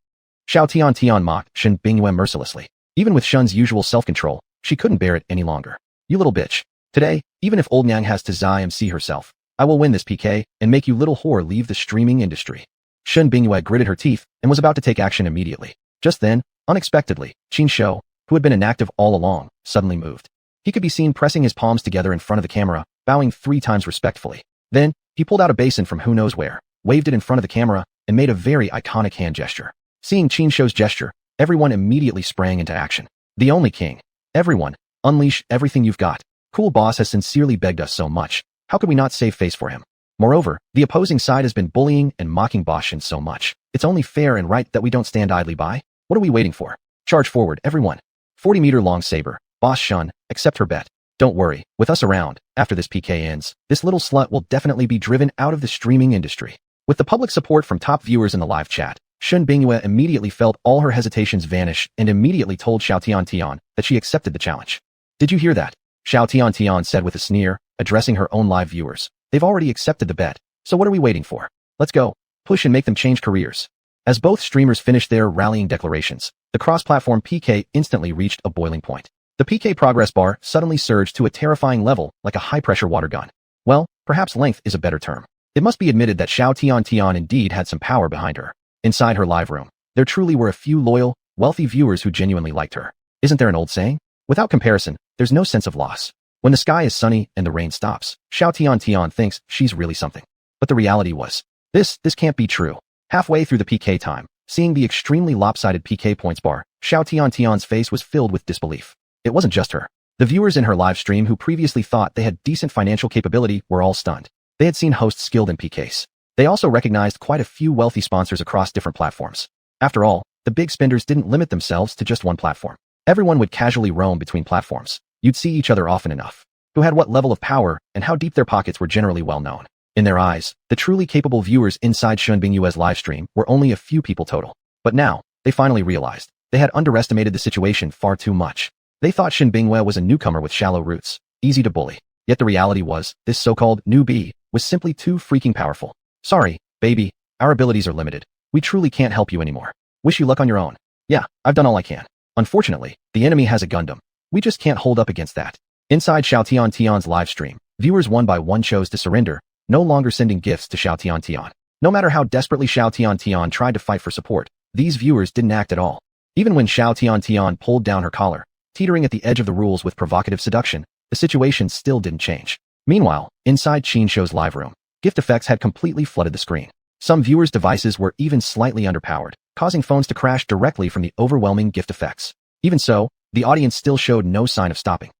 Xiao Tian mocked Shen Bingyue mercilessly. Even with Shen's usual self-control, she couldn't bear it any longer. You little bitch. Today, even if old Nyang has to ZIMC herself, I will win this PK and make you little whore leave the streaming industry. Shen Bingyue gritted her teeth and was about to take action immediately. Just then, unexpectedly, Qin Shou, who had been inactive all along, suddenly moved. He could be seen pressing his palms together in front of the camera, bowing 3 times respectfully. Then, he pulled out a basin from who knows where, waved it in front of the camera, and made a very iconic hand gesture. Seeing Qin Shou's gesture, everyone immediately sprang into action. The only king. Everyone, unleash everything you've got. Cool boss has sincerely begged us so much. How could we not save face for him? Moreover, the opposing side has been bullying and mocking Boss Shin so much. It's only fair and right that we don't stand idly by. What are we waiting for? Charge forward, everyone. 40-meter-long saber. Boss Shun, accept her bet. Don't worry, with us around, after this PK ends, this little slut will definitely be driven out of the streaming industry. With the public support from top viewers in the live chat, Shun Bingyue immediately felt all her hesitations vanish and immediately told Xiao Tian that she accepted the challenge. Did you hear that? Xiao Tian said with a sneer, addressing her own live viewers. They've already accepted the bet, so what are we waiting for? Let's go. Push and make them change careers. As both streamers finished their rallying declarations, the cross-platform PK instantly reached a boiling point. The PK progress bar suddenly surged to a terrifying level like a high-pressure water gun. Well, perhaps length is a better term. It must be admitted that Xiao Tian indeed had some power behind her. Inside her live room, there truly were a few loyal, wealthy viewers who genuinely liked her. Isn't there an old saying? Without comparison, there's no sense of loss. When the sky is sunny and the rain stops, Xiao Tian thinks she's really something. But the reality was, this can't be true. Halfway through the PK time, seeing the extremely lopsided PK points bar, Xiao Tian's face was filled with disbelief. It wasn't just her. The viewers in her live stream who previously thought they had decent financial capability were all stunned. They had seen hosts skilled in PKs. They also recognized quite a few wealthy sponsors across different platforms. After all, the big spenders didn't limit themselves to just one platform. Everyone would casually roam between platforms. You'd see each other often enough. Who had what level of power and how deep their pockets were generally well known. In their eyes, the truly capable viewers inside Shun Bingyue's live stream were only a few people total. But now, they finally realized they had underestimated the situation far too much. They thought Shun Bingyue was a newcomer with shallow roots, easy to bully. Yet the reality was, this so-called newbie was simply too freaking powerful. Sorry, baby, our abilities are limited. We truly can't help you anymore. Wish you luck on your own. Yeah, I've done all I can. Unfortunately, the enemy has a Gundam. We just can't hold up against that. Inside Xiao Tian's live stream, viewers one by one chose to surrender, no longer sending gifts to Xiao Tian. No matter how desperately Xiao Tian tried to fight for support, these viewers didn't act at all. Even when Xiao Tian pulled down her collar, teetering at the edge of the rules with provocative seduction, the situation still didn't change. Meanwhile, inside Qin Shou's live room, gift effects had completely flooded the screen. Some viewers' devices were even slightly underpowered, causing phones to crash directly from the overwhelming gift effects. Even so, the audience still showed no sign of stopping.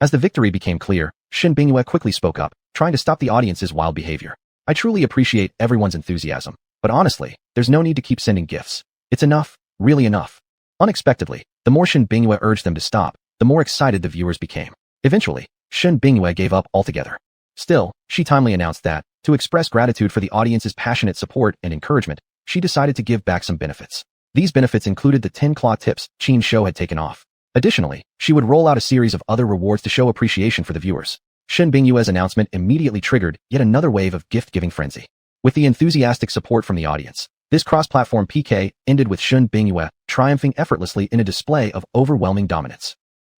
As the victory became clear, Shun Bingyue quickly spoke up, trying to stop the audience's wild behavior. I truly appreciate everyone's enthusiasm, but honestly, there's no need to keep sending gifts. It's enough, really enough. Unexpectedly, the more Shun Bingyue urged them to stop, the more excited the viewers became. Eventually, Shun Bingyue gave up altogether. Still, she timely announced that, to express gratitude for the audience's passionate support and encouragement, she decided to give back some benefits. These benefits included the 10 claw tips Qin Shou had taken off. Additionally, she would roll out a series of other rewards to show appreciation for the viewers. Shun Bingyue's announcement immediately triggered yet another wave of gift-giving frenzy. With the enthusiastic support from the audience, this cross-platform PK ended with Shun Bingyue triumphing effortlessly in a display of overwhelming dominance.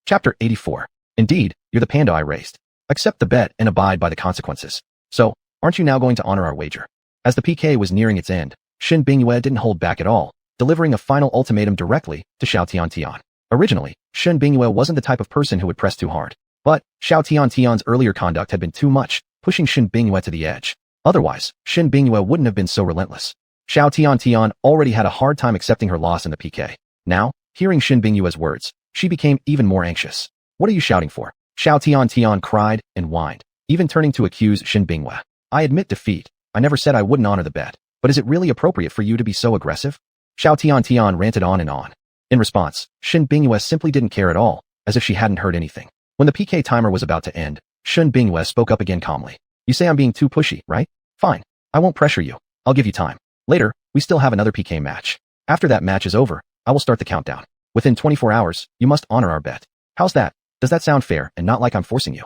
Chapter 84. Indeed, you're the panda I raised. Accept the bet and abide by the consequences. So, aren't you now going to honor our wager? As the PK was nearing its end, Shun Bingyue didn't hold back at all, delivering a final ultimatum directly to Xiao Tian. Originally, Shun Bingyue wasn't the type of person who would press too hard. But, Xiao Tian's earlier conduct had been too much, pushing Shun Bingyue to the edge. Otherwise, Shun Bingyue wouldn't have been so relentless. Xiao Tian already had a hard time accepting her loss in the PK. Now, hearing Shun Bingyue's words, she became even more anxious. What are you shouting for? Xiao Tian cried and whined, even turning to accuse Shun Bingyue. I admit defeat. I never said I wouldn't honor the bet. But is it really appropriate for you to be so aggressive? Xiao Tian ranted on and on. In response, Shun Bingyue simply didn't care at all, as if she hadn't heard anything. When the PK timer was about to end, Shun Bingyue spoke up again calmly. You say I'm being too pushy, right? Fine. I won't pressure you. I'll give you time. Later, we still have another PK match. After that match is over, I will start the countdown. Within 24 hours, you must honor our bet. How's that? Does that sound fair and not like I'm forcing you?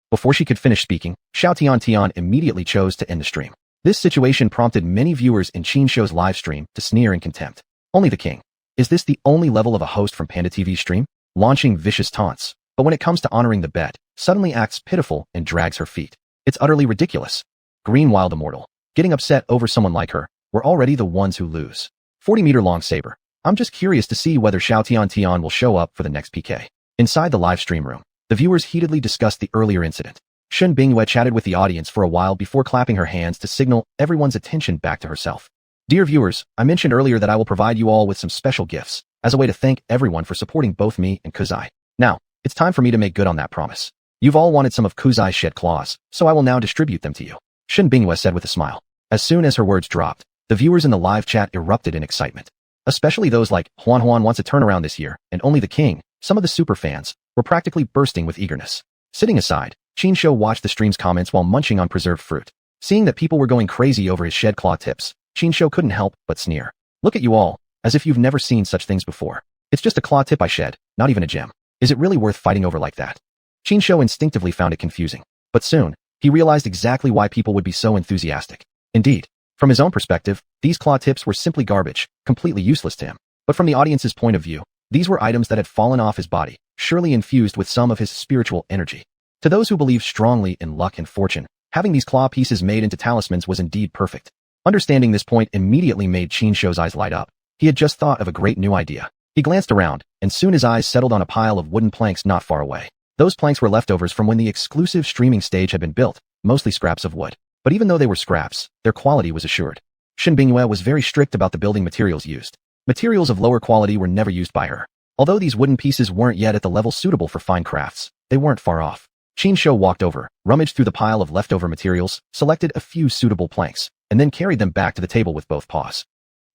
Before she could finish speaking, Xiao Tian immediately chose to end the stream. This situation prompted many viewers in Qin Shou's live stream to sneer in contempt. Only the king. Is this the only level of a host from Panda TV's stream? Launching vicious taunts. But when it comes to honoring the bet, suddenly acts pitiful and drags her feet. It's utterly ridiculous. Green Wild Immortal. Getting upset over someone like her, we're already the ones who lose. 40-meter-long saber. I'm just curious to see whether Xiao Tian will show up for the next PK. Inside the live stream room, the viewers heatedly discussed the earlier incident. Shun Bingyue chatted with the audience for a while before clapping her hands to signal everyone's attention back to herself. Dear viewers, I mentioned earlier that I will provide you all with some special gifts, as a way to thank everyone for supporting both me and Kuzai. Now, it's time for me to make good on that promise. You've all wanted some of Kuzai's shed claws, so I will now distribute them to you. Shin Bingyue said with a smile. As soon as her words dropped, the viewers in the live chat erupted in excitement. Especially those like Xuanhuan wants a turnaround this year, and only the king, some of the super fans, were practically bursting with eagerness. Sitting aside, Qinsho watched the stream's comments while munching on preserved fruit. Seeing that people were going crazy over his shed claw tips, Qinsho couldn't help but sneer. Look at you all, as if you've never seen such things before. It's just a claw tip I shed, not even a gem. Is it really worth fighting over like that? Qinsho instinctively found it confusing. But soon, he realized exactly why people would be so enthusiastic. Indeed, from his own perspective, these claw tips were simply garbage, completely useless to him. But from the audience's point of view, these were items that had fallen off his body, surely infused with some of his spiritual energy. To those who believe strongly in luck and fortune, having these claw pieces made into talismans was indeed perfect. Understanding this point immediately made Qinsho's eyes light up. He had just thought of a great new idea. He glanced around, and soon his eyes settled on a pile of wooden planks not far away. Those planks were leftovers from when the exclusive streaming stage had been built, mostly scraps of wood. But even though they were scraps, their quality was assured. Shin Bingyue was very strict about the building materials used. Materials of lower quality were never used by her. Although these wooden pieces weren't yet at the level suitable for fine crafts, they weren't far off. Qinsho walked over, rummaged through the pile of leftover materials, selected a few suitable planks, and then carried them back to the table with both paws.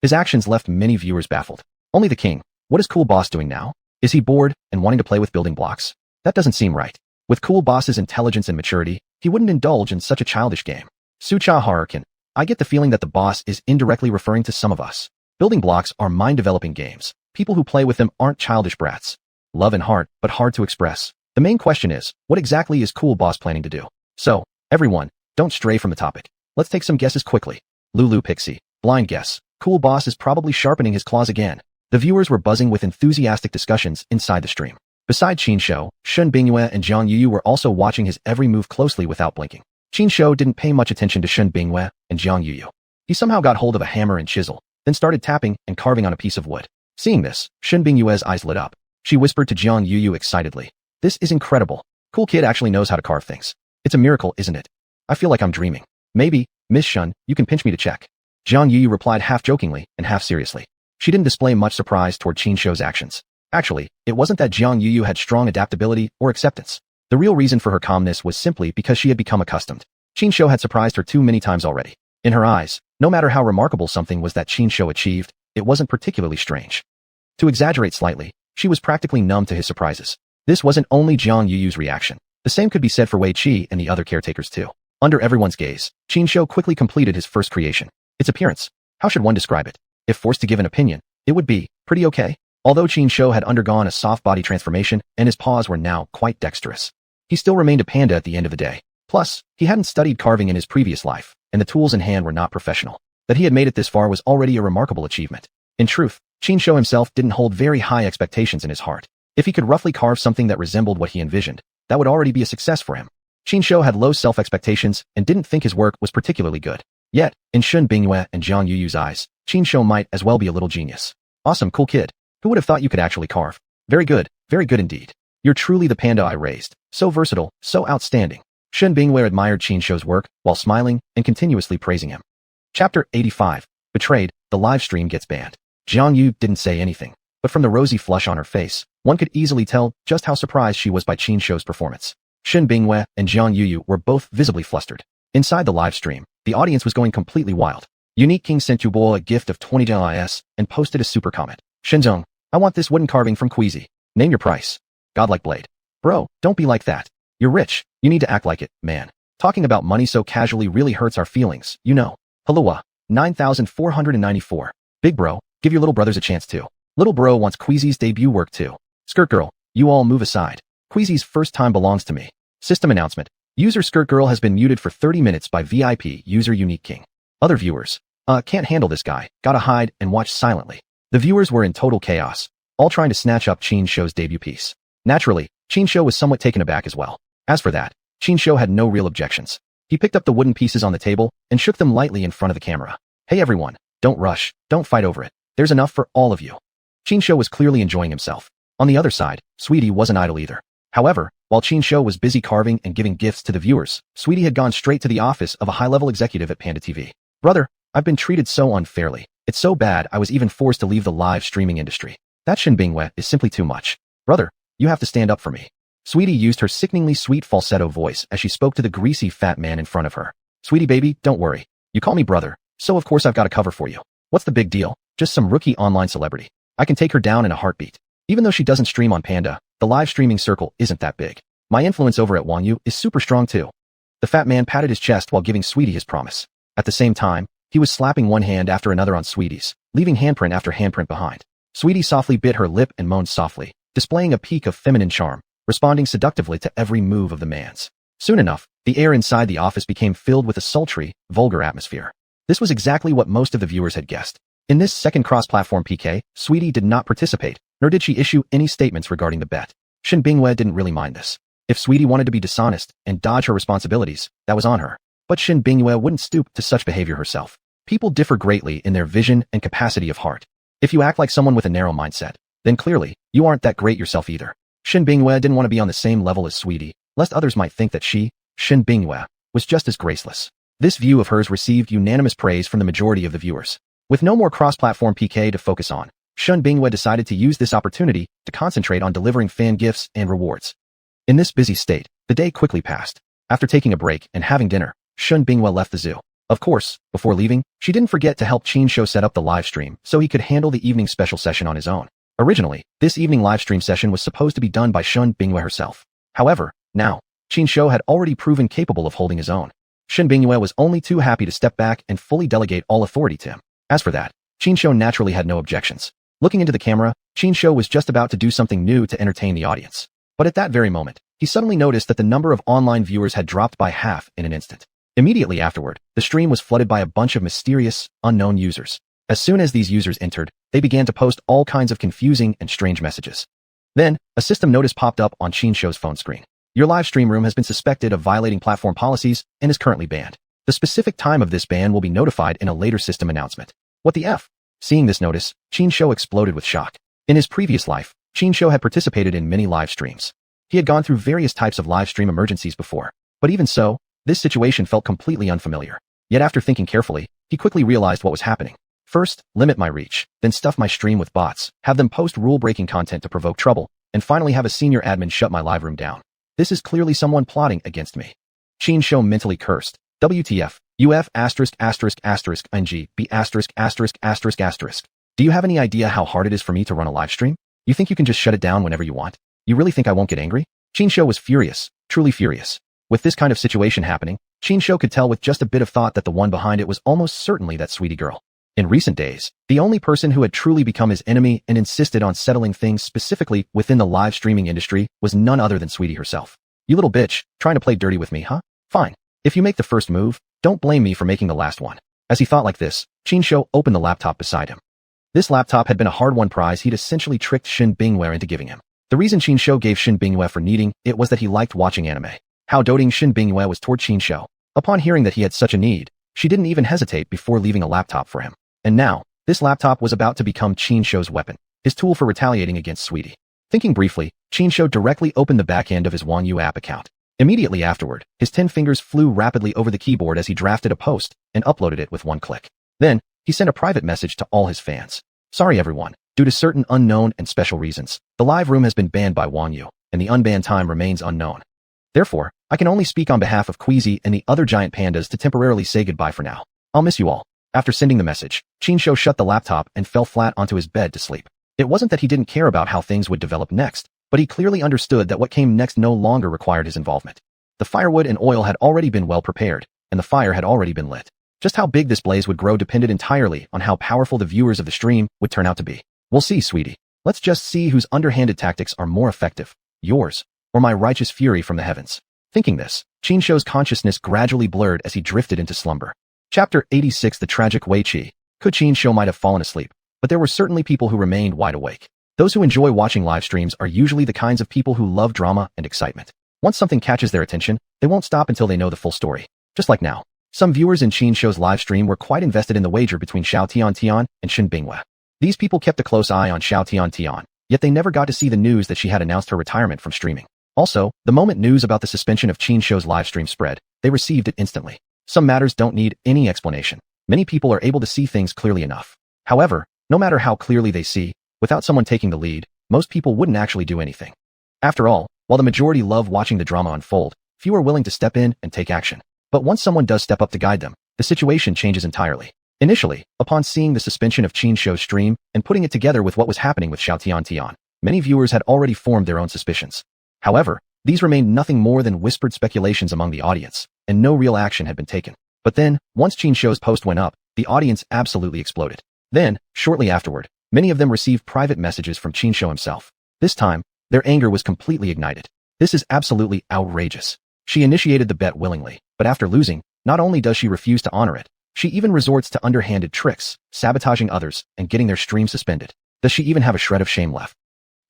His actions left many viewers baffled. Only the king. What is Cool Boss doing now? Is he bored and wanting to play with building blocks? That doesn't seem right. With Cool Boss's intelligence and maturity, he wouldn't indulge in such a childish game. Sucha Harukin. I get the feeling that the boss is indirectly referring to some of us. Building blocks are mind-developing games. People who play with them aren't childish brats. Love and heart, but hard to express. The main question is, what exactly is Cool Boss planning to do? So, everyone, don't stray from the topic. Let's take some guesses quickly. Lulu Pixie. Blind guess. Cool Boss is probably sharpening his claws again. The viewers were buzzing with enthusiastic discussions inside the stream. Besides Qinsho, Shin Bingyue and Zhang Yuyu were also watching his every move closely without blinking. Qinsho didn't pay much attention to Shin Bingyue and Zhang Yuyu. He somehow got hold of a hammer and chisel, then started tapping and carving on a piece of wood. Seeing this, Shin Bingyue's eyes lit up. She whispered to Zhang Yuyu excitedly. This is incredible. Cool kid actually knows how to carve things. It's a miracle, isn't it? I feel like I'm dreaming. Maybe, Miss Shun, you can pinch me to check. Zhang Yuyu replied half jokingly and half seriously. She didn't display much surprise toward Qinsho's actions. Actually, it wasn't that Zhang Yuyu had strong adaptability or acceptance. The real reason for her calmness was simply because she had become accustomed. Qinsho had surprised her too many times already. In her eyes, no matter how remarkable something was that Qinsho achieved, it wasn't particularly strange. To exaggerate slightly, she was practically numb to his surprises. This wasn't only Zhang Yuyu's reaction. The same could be said for Wei Qi and the other caretakers too. Under everyone's gaze, Qinsho quickly completed his first creation. Its appearance. How should one describe it? If forced to give an opinion, it would be pretty okay. Although Qinsho had undergone a soft body transformation and his paws were now quite dexterous, he still remained a panda at the end of the day. Plus, he hadn't studied carving in his previous life, and the tools in hand were not professional. That he had made it this far was already a remarkable achievement. In truth, Qinsho himself didn't hold very high expectations in his heart. If he could roughly carve something that resembled what he envisioned, that would already be a success for him. Qinsho had low self-expectations and didn't think his work was particularly good. Yet, in Shin Bingyue and Zhang Yuyu's eyes, Qinsho might as well be a little genius. Awesome, cool kid. Who would have thought you could actually carve? Very good indeed. You're truly the panda I raised. So versatile, so outstanding. Shin Bingyue admired Qinsho's work while smiling and continuously praising him. Chapter 85. Betrayed, the live stream gets banned. Zhang Yu didn't say anything, but from the rosy flush on her face, one could easily tell just how surprised she was by Qinsho's performance. Shin Bingyue and Zhang Yuyu were both visibly flustered. Inside the live stream, the audience was going completely wild. Unique King sent Yubo a gift of 20 JIS and posted a super comment. Shinzong, I want this wooden carving from Queasy. Name your price. Godlike blade. Bro, don't be like that. You're rich. You need to act like it, man. Talking about money so casually really hurts our feelings, you know. Halua, 9,494. Big bro, give your little brothers a chance too. Little bro wants Queasy's debut work too. Skirt girl, you all move aside. Queasy's first time belongs to me. System announcement. User Skirt Girl has been muted for 30 minutes by VIP user Unique King. Other viewers. Can't handle this guy. Gotta hide and watch silently. The viewers were in total chaos, all trying to snatch up Qinsho's debut piece. Naturally, Qinsho was somewhat taken aback as well. As for that, Qinsho had no real objections. He picked up the wooden pieces on the table and shook them lightly in front of the camera. Hey everyone, don't rush, don't fight over it. There's enough for all of you. Qinsho was clearly enjoying himself. On the other side, Sweetie wasn't idle either. However, while Qinsho was busy carving and giving gifts to the viewers, Sweetie had gone straight to the office of a high-level executive at Panda TV. Brother, I've been treated so unfairly. It's so bad I was even forced to leave the live streaming industry. That Shin Bingwe is simply too much. Brother, you have to stand up for me. Sweetie used her sickeningly sweet falsetto voice as she spoke to the greasy fat man in front of her. Sweetie baby, don't worry. You call me brother, so of course I've got a cover for you. What's the big deal? Just some rookie online celebrity. I can take her down in a heartbeat. Even though she doesn't stream on Panda, the live streaming circle isn't that big. My influence over at xuanhuan is super strong too. The fat man patted his chest while giving Sweetie his promise. At the same time, he was slapping one hand after another on Sweetie's, leaving handprint after handprint behind. Sweetie softly bit her lip and moaned softly, displaying a peak of feminine charm, responding seductively to every move of the man's. Soon enough, the air inside the office became filled with a sultry, vulgar atmosphere. This was exactly what most of the viewers had guessed. In this second cross-platform PK, Sweetie did not participate, nor did she issue any statements regarding the bet. Shin Bingwe didn't really mind this. If Sweetie wanted to be dishonest and dodge her responsibilities, that was on her. But Shin Bingwe wouldn't stoop to such behavior herself. People differ greatly in their vision and capacity of heart. If you act like someone with a narrow mindset, then clearly, you aren't that great yourself either. Shin Bingwe didn't want to be on the same level as Sweetie, lest others might think that she, Shin Bingwe, was just as graceless. This view of hers received unanimous praise from the majority of the viewers. With no more cross-platform PK to focus on, Shin Bingwe decided to use this opportunity to concentrate on delivering fan gifts and rewards. In this busy state, the day quickly passed. After taking a break and having dinner, Shin Bingwe left the zoo. Of course, before leaving, she didn't forget to help Qinsho set up the live stream so he could handle the evening special session on his own. Originally, this evening live stream session was supposed to be done by Shin Bingwe herself. However, now, Qinsho had already proven capable of holding his own. Shin Bingwe was only too happy to step back and fully delegate all authority to him. As for that, Qinsho naturally had no objections. Looking into the camera, Qinsho was just about to do something new to entertain the audience. But at that very moment, he suddenly noticed that the number of online viewers had dropped by half in an instant. Immediately afterward, the stream was flooded by a bunch of mysterious, unknown users. As soon as these users entered, they began to post all kinds of confusing and strange messages. Then, a system notice popped up on Qinsho's phone screen. Your live stream room has been suspected of violating platform policies and is currently banned. The specific time of this ban will be notified in a later system announcement. What the F? Seeing this notice, Qinsho exploded with shock. In his previous life, Qinsho had participated in many live streams. He had gone through various types of live stream emergencies before, but even so, this situation felt completely unfamiliar. Yet after thinking carefully, he quickly realized what was happening. First, limit my reach, then stuff my stream with bots, have them post rule-breaking content to provoke trouble, and finally have a senior admin shut my live room down. This is clearly someone plotting against me. Qinsho mentally cursed. WTF, UF asterisk asterisk asterisk NG B asterisk asterisk asterisk asterisk. Do you have any idea how hard it is for me to run a live stream? You think you can just shut it down whenever you want? You really think I won't get angry? Qinsho was furious, truly furious. With this kind of situation happening, Qinsho could tell with just a bit of thought that the one behind it was almost certainly that Sweetie girl. In recent days, the only person who had truly become his enemy and insisted on settling things specifically within the live streaming industry was none other than Sweetie herself. You little bitch, trying to play dirty with me, huh? Fine. If you make the first move, don't blame me for making the last one. As he thought like this, Qinsho opened the laptop beside him. This laptop had been a hard-won prize he'd essentially tricked Shin Bingwe into giving him. The reason Qinsho gave Shin Bingwe for needing it was that he liked watching anime. How doting Shin Bingwe was toward Qinsho. Upon hearing that he had such a need, she didn't even hesitate before leaving a laptop for him. And now, this laptop was about to become Qinsho's weapon, his tool for retaliating against Sweetie. Thinking briefly, Qinsho directly opened the back end of his xuanhuan app account. Immediately afterward, his 10 fingers flew rapidly over the keyboard as he drafted a post and uploaded it with one click. Then, he sent a private message to all his fans. Sorry everyone, due to certain unknown and special reasons, the live room has been banned by xuanhuan, and the unbanned time remains unknown. Therefore, I can only speak on behalf of Queasy and the other giant pandas to temporarily say goodbye for now. I'll miss you all. After sending the message, Qinsho shut the laptop and fell flat onto his bed to sleep. It wasn't that he didn't care about how things would develop next, but he clearly understood that what came next no longer required his involvement. The firewood and oil had already been well prepared, and the fire had already been lit. Just how big this blaze would grow depended entirely on how powerful the viewers of the stream would turn out to be. We'll see, Sweetie. Let's just see whose underhanded tactics are more effective, yours, or my righteous fury from the heavens. Thinking this, Qinsho's consciousness gradually blurred as he drifted into slumber. Chapter 86 The Tragic Wei Qi. Qinsho might have fallen asleep, but there were certainly people who remained wide awake. Those who enjoy watching live streams are usually the kinds of people who love drama and excitement. Once something catches their attention, they won't stop until they know the full story. Just like now. Some viewers in Qinsho's live stream were quite invested in the wager between Xiao Tian and Shin Bingwe. These people kept a close eye on Xiao Tian, yet they never got to see the news that she had announced her retirement from streaming. Also, the moment news about the suspension of Qinsho's live stream spread, they received it instantly. Some matters don't need any explanation. Many people are able to see things clearly enough. However, no matter how clearly they see, without someone taking the lead, most people wouldn't actually do anything. After all, while the majority love watching the drama unfold, few are willing to step in and take action. But once someone does step up to guide them, the situation changes entirely. Initially, upon seeing the suspension of Qin Shou's stream and putting it together with what was happening with Xiao many viewers had already formed their own suspicions. However, these remained nothing more than whispered speculations among the audience, and no real action had been taken. But then, once Qin Shou's post went up, the audience absolutely exploded. Then, shortly afterward, many of them received private messages from Qin Shou himself. This time, their anger was completely ignited. This is absolutely outrageous. She initiated the bet willingly, but after losing, not only does she refuse to honor it, she even resorts to underhanded tricks, sabotaging others, and getting their stream suspended. Does she even have a shred of shame left?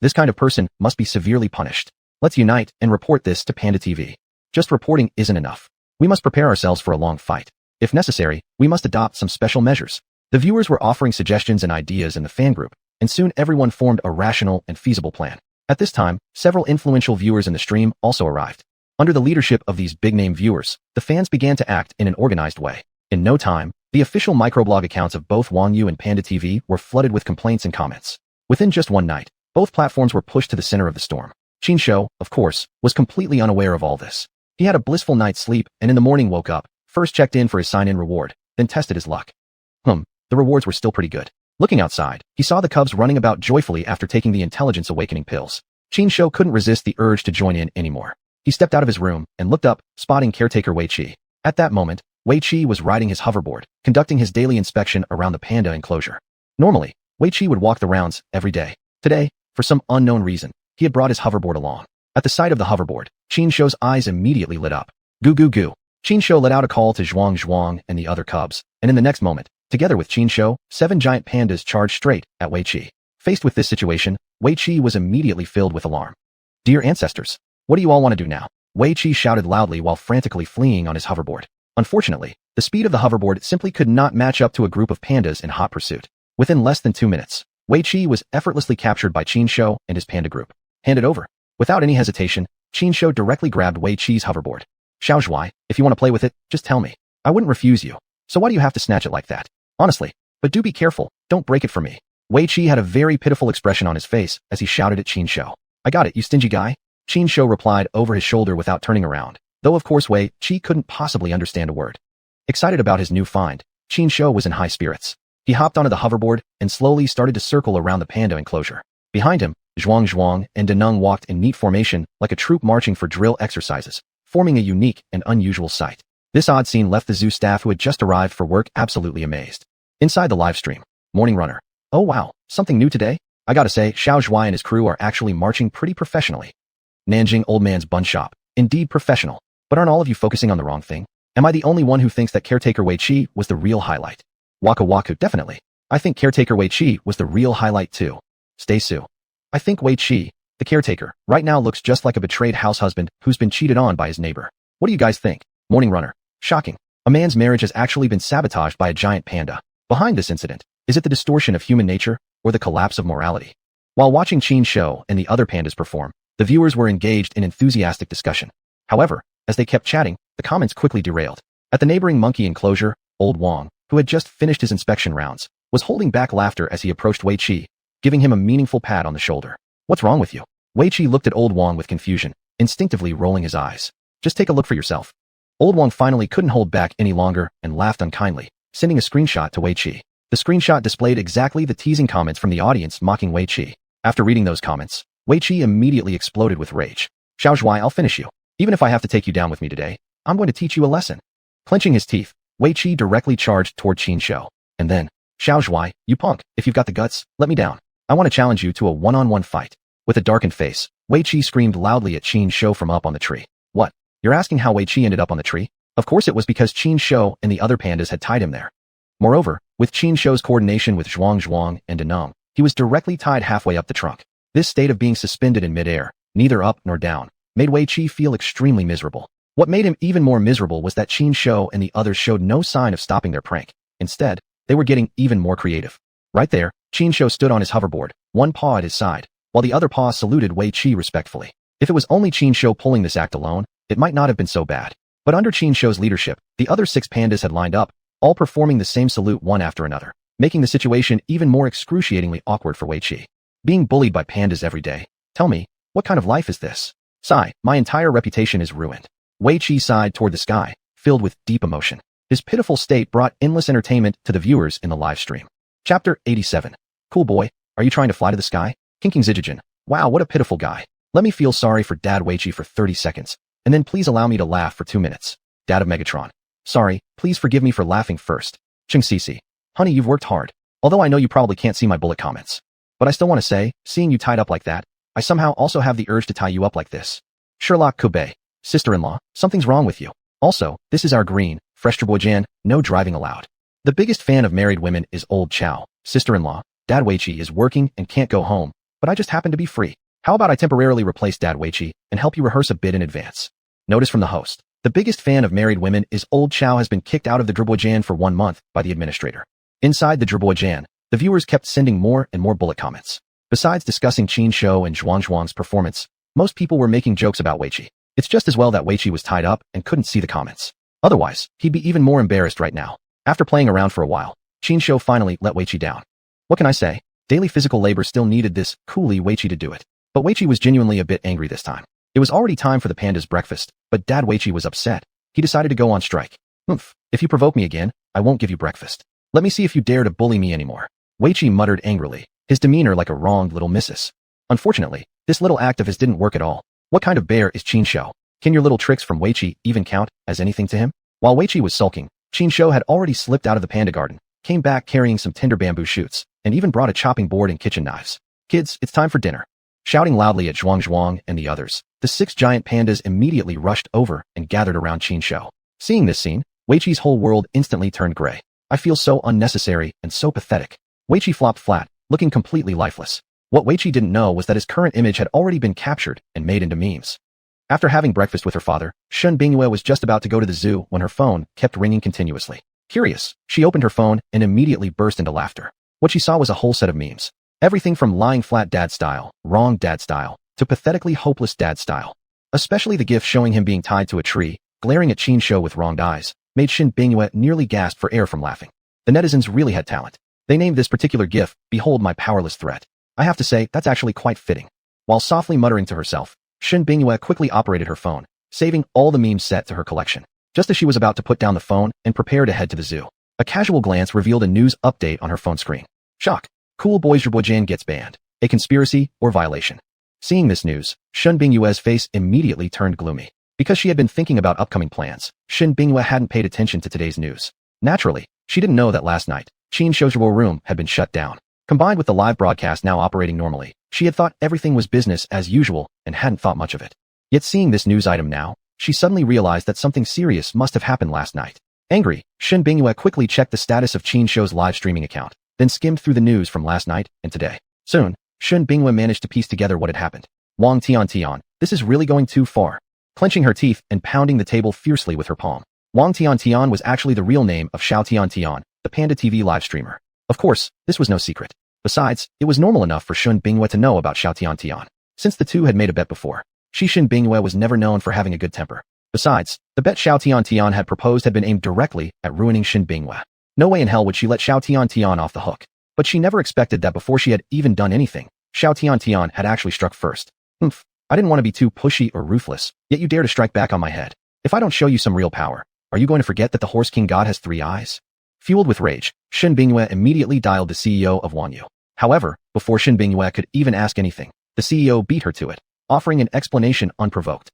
This kind of person must be severely punished. Let's unite and report this to Panda TV. Just reporting isn't enough. We must prepare ourselves for a long fight. If necessary, we must adopt some special measures. The viewers were offering suggestions and ideas in the fan group, and soon everyone formed a rational and feasible plan. At this time, several influential viewers in the stream also arrived. Under the leadership of these big-name viewers, the fans began to act in an organized way. In no time, the official microblog accounts of both Wang and Panda TV were flooded with complaints and comments. Within just one night, both platforms were pushed to the center of the storm. Qin Shou, of course, was completely unaware of all this. He had a blissful night's sleep and in the morning woke up, first checked in for his sign-in reward, then tested his luck. The rewards were still pretty good. Looking outside, he saw the cubs running about joyfully after taking the intelligence awakening pills. Qin Shou couldn't resist the urge to join in anymore. He stepped out of his room and looked up, spotting caretaker Wei Qi. At that moment, Wei Qi was riding his hoverboard, conducting his daily inspection around the panda enclosure. Normally, Wei Qi would walk the rounds every day. Today, for some unknown reason, he had brought his hoverboard along. At the sight of the hoverboard, Qin Shou's eyes immediately lit up. Goo goo goo. Qin Shou let out a call to xuanhuan and the other cubs, and in the next moment, together with Qin Shou, 7 giant pandas charged straight at Wei Qi. Faced with this situation, Wei Qi was immediately filled with alarm. Dear ancestors, what do you all want to do now? Wei Qi shouted loudly while frantically fleeing on his hoverboard. Unfortunately, the speed of the hoverboard simply could not match up to a group of pandas in hot pursuit. Within less than 2 minutes, Wei Qi was effortlessly captured by Qin Shou and his panda group. Handed over. Without any hesitation, Qin Shou directly grabbed Wei Qi's hoverboard. Xuanhuan, if you want to play with it, just tell me. I wouldn't refuse you. So why do you have to snatch it like that? Honestly. But do be careful, don't break it for me. Wei Qi had a very pitiful expression on his face as he shouted at Qin Shou. I got it, you stingy guy. Qin Shou replied over his shoulder without turning around, though of course Wei Qi couldn't possibly understand a word. Excited about his new find, Qin Shou was in high spirits. He hopped onto the hoverboard and slowly started to circle around the panda enclosure. Behind him, Xuanhuan and Deneng walked in neat formation like a troop marching for drill exercises, forming a unique and unusual sight. This odd scene left the zoo staff who had just arrived for work absolutely amazed. Inside the live stream, Morning Runner. Oh wow, something new today? I gotta say, Xuanhuan and his crew are actually marching pretty professionally. Nanjing Old Man's Bun Shop. Indeed professional. But aren't all of you focusing on the wrong thing? Am I the only one who thinks that caretaker Wei Qi was the real highlight? Waka Waku, definitely. I think caretaker Wei Qi was the real highlight too. Stay Su. I think Wei Qi, the caretaker, right now looks just like a betrayed house husband who's been cheated on by his neighbor. What do you guys think? Morning Runner. Shocking. A man's marriage has actually been sabotaged by a giant panda. Behind this incident, is it the distortion of human nature or the collapse of morality? While watching Qin Shou and the other pandas perform, the viewers were engaged in enthusiastic discussion. However, as they kept chatting, the comments quickly derailed. At the neighboring monkey enclosure, Old Wang, who had just finished his inspection rounds, was holding back laughter as he approached Wei Qi, giving him a meaningful pat on the shoulder. What's wrong with you? Wei Qi looked at Old Wang with confusion, instinctively rolling his eyes. Just take a look for yourself. Old Wang finally couldn't hold back any longer and laughed unkindly, sending a screenshot to Wei Qi. The screenshot displayed exactly the teasing comments from the audience mocking Wei Qi. After reading those comments, Wei Qi immediately exploded with rage. Xuanhuan, I'll finish you. Even if I have to take you down with me today, I'm going to teach you a lesson. Clenching his teeth, Wei Qi directly charged toward Qin Shou. And then, Xuanhuan, you punk, if you've got the guts, let me down. I want to challenge you to a one-on-one fight. With a darkened face, Wei Qi screamed loudly at Qin Shou from up on the tree. What? You're asking how Wei Qi ended up on the tree? Of course it was because Qin Shou and the other pandas had tied him there. Moreover, with Qin Shou's coordination with Xuanhuan and Deneng, he was directly tied halfway up the trunk. This state of being suspended in midair, neither up nor down, made Wei Qi feel extremely miserable. What made him even more miserable was that Qin Shou and the others showed no sign of stopping their prank. Instead, they were getting even more creative. Right there, Qin Shou stood on his hoverboard, one paw at his side, while the other paw saluted Wei Qi respectfully. If it was only Qin Shou pulling this act alone, it might not have been so bad. But under Qin Shou's leadership, the other 6 pandas had lined up, all performing the same salute one after another, making the situation even more excruciatingly awkward for Wei Qi. Being bullied by pandas every day. Tell me, what kind of life is this? Sigh, my entire reputation is ruined. Wei Qi sighed toward the sky, filled with deep emotion. His pitiful state brought endless entertainment to the viewers in the live stream. Chapter 87. Cool boy, are you trying to fly to the sky? Kinking Zijijin. Wow, what a pitiful guy. Let me feel sorry for Dad Wei Qi for 30 seconds, and then please allow me to laugh for 2 minutes. Dad of Megatron. Sorry, please forgive me for laughing first. Ching Cece. Honey, you've worked hard. Although I know you probably can't see my bullet comments. But I still want to say, seeing you tied up like that, I somehow also have the urge to tie you up like this. Sherlock Kobe. Sister-in-law, something's wrong with you. Also, this is our green, fresh Jan, no driving allowed. The biggest fan of married women is old Chow. Sister-in-law, Dad Wei Qi is working and can't go home, but I just happen to be free. How about I temporarily replace Dad Wei Qi and help you rehearse a bit in advance? Notice from the host. The biggest fan of married women is old Chow has been kicked out of the Jan for 1 month by the administrator. Inside the Jan, the viewers kept sending more and more bullet comments. Besides discussing Qin Shou and xuanhuan's performance, most people were making jokes about Wei Qi. It's just as well that Wei Qi was tied up and couldn't see the comments. Otherwise, he'd be even more embarrassed right now. After playing around for a while, Qin Shou finally let Wei Qi down. What can I say? Daily physical labor still needed this coolie Wei Qi to do it. But Wei Qi was genuinely a bit angry this time. It was already time for the panda's breakfast, but Dad Wei Qi was upset. He decided to go on strike. If you provoke me again, I won't give you breakfast. Let me see if you dare to bully me anymore. Wei Qi muttered angrily, his demeanor like a wronged little missus. Unfortunately, this little act of his didn't work at all. What kind of bear is Qin Shou? Can your little tricks from Wei Qi even count as anything to him? While Wei Qi was sulking, Qin Shou had already slipped out of the panda garden, came back carrying some tender bamboo shoots, and even brought a chopping board and kitchen knives. Kids, it's time for dinner. Shouting loudly at xuanhuan and the others, the 6 giant pandas immediately rushed over and gathered around Qin Shou. Seeing this scene, Wei Qi's whole world instantly turned gray. I feel so unnecessary and so pathetic. Wei Qi flopped flat, looking completely lifeless. What Wei Qi didn't know was that his current image had already been captured and made into memes. After having breakfast with her father, Shen Bingyue was just about to go to the zoo when her phone kept ringing continuously. Curious, she opened her phone and immediately burst into laughter. What she saw was a whole set of memes. Everything from lying flat dad style, wrong dad style, to pathetically hopeless dad style. Especially the gif showing him being tied to a tree, glaring at Qin Shou with wronged eyes, made Shen Bingyue nearly gasp for air from laughing. The netizens really had talent. They named this particular gif, "Behold my powerless threat." I have to say, that's actually quite fitting. While softly muttering to herself, Shen Bingyue quickly operated her phone, saving all the memes set to her collection. Just as she was about to put down the phone and prepare to head to the zoo, a casual glance revealed a news update on her phone screen. Shock. Cool Boys Jan gets banned. A conspiracy or violation. Seeing this news, Shen Bingyue's face immediately turned gloomy. Because she had been thinking about upcoming plans, Shen Bingyue hadn't paid attention to today's news. Naturally, she didn't know that last night, Qin Shou's room had been shut down. Combined with the live broadcast now operating normally, she had thought everything was business as usual and hadn't thought much of it. Yet seeing this news item now, she suddenly realized that something serious must have happened last night. Angry, Shen Bingyue quickly checked the status of Qin Shou's live streaming account, then skimmed through the news from last night and today. Soon, Shen Bingyue managed to piece together what had happened. Wang Tian, this is really going too far. Clenching her teeth and pounding the table fiercely with her palm. Wang Tian was actually the real name of Xiao Tian, the Panda TV live streamer. Of course, this was no secret. Besides, it was normal enough for Shen Bingyue to know about Xiao Tian, since the two had made a bet before. Shen Bingyue was never known for having a good temper. Besides, the bet Xiao Tian had proposed had been aimed directly at ruining Shen Bingyue. No way in hell would she let Xiao Tian off the hook. But she never expected that before she had even done anything, Xiao Tian had actually struck first. I didn't want to be too pushy or ruthless, yet you dare to strike back on my head. If I don't show you some real power, are you going to forget that the Horse King God has 3 eyes? Fueled with rage, Shen Bingyue immediately dialed the CEO of Wanyu. However, before Shen Bingyue could even ask anything, the CEO beat her to it, offering an explanation unprovoked.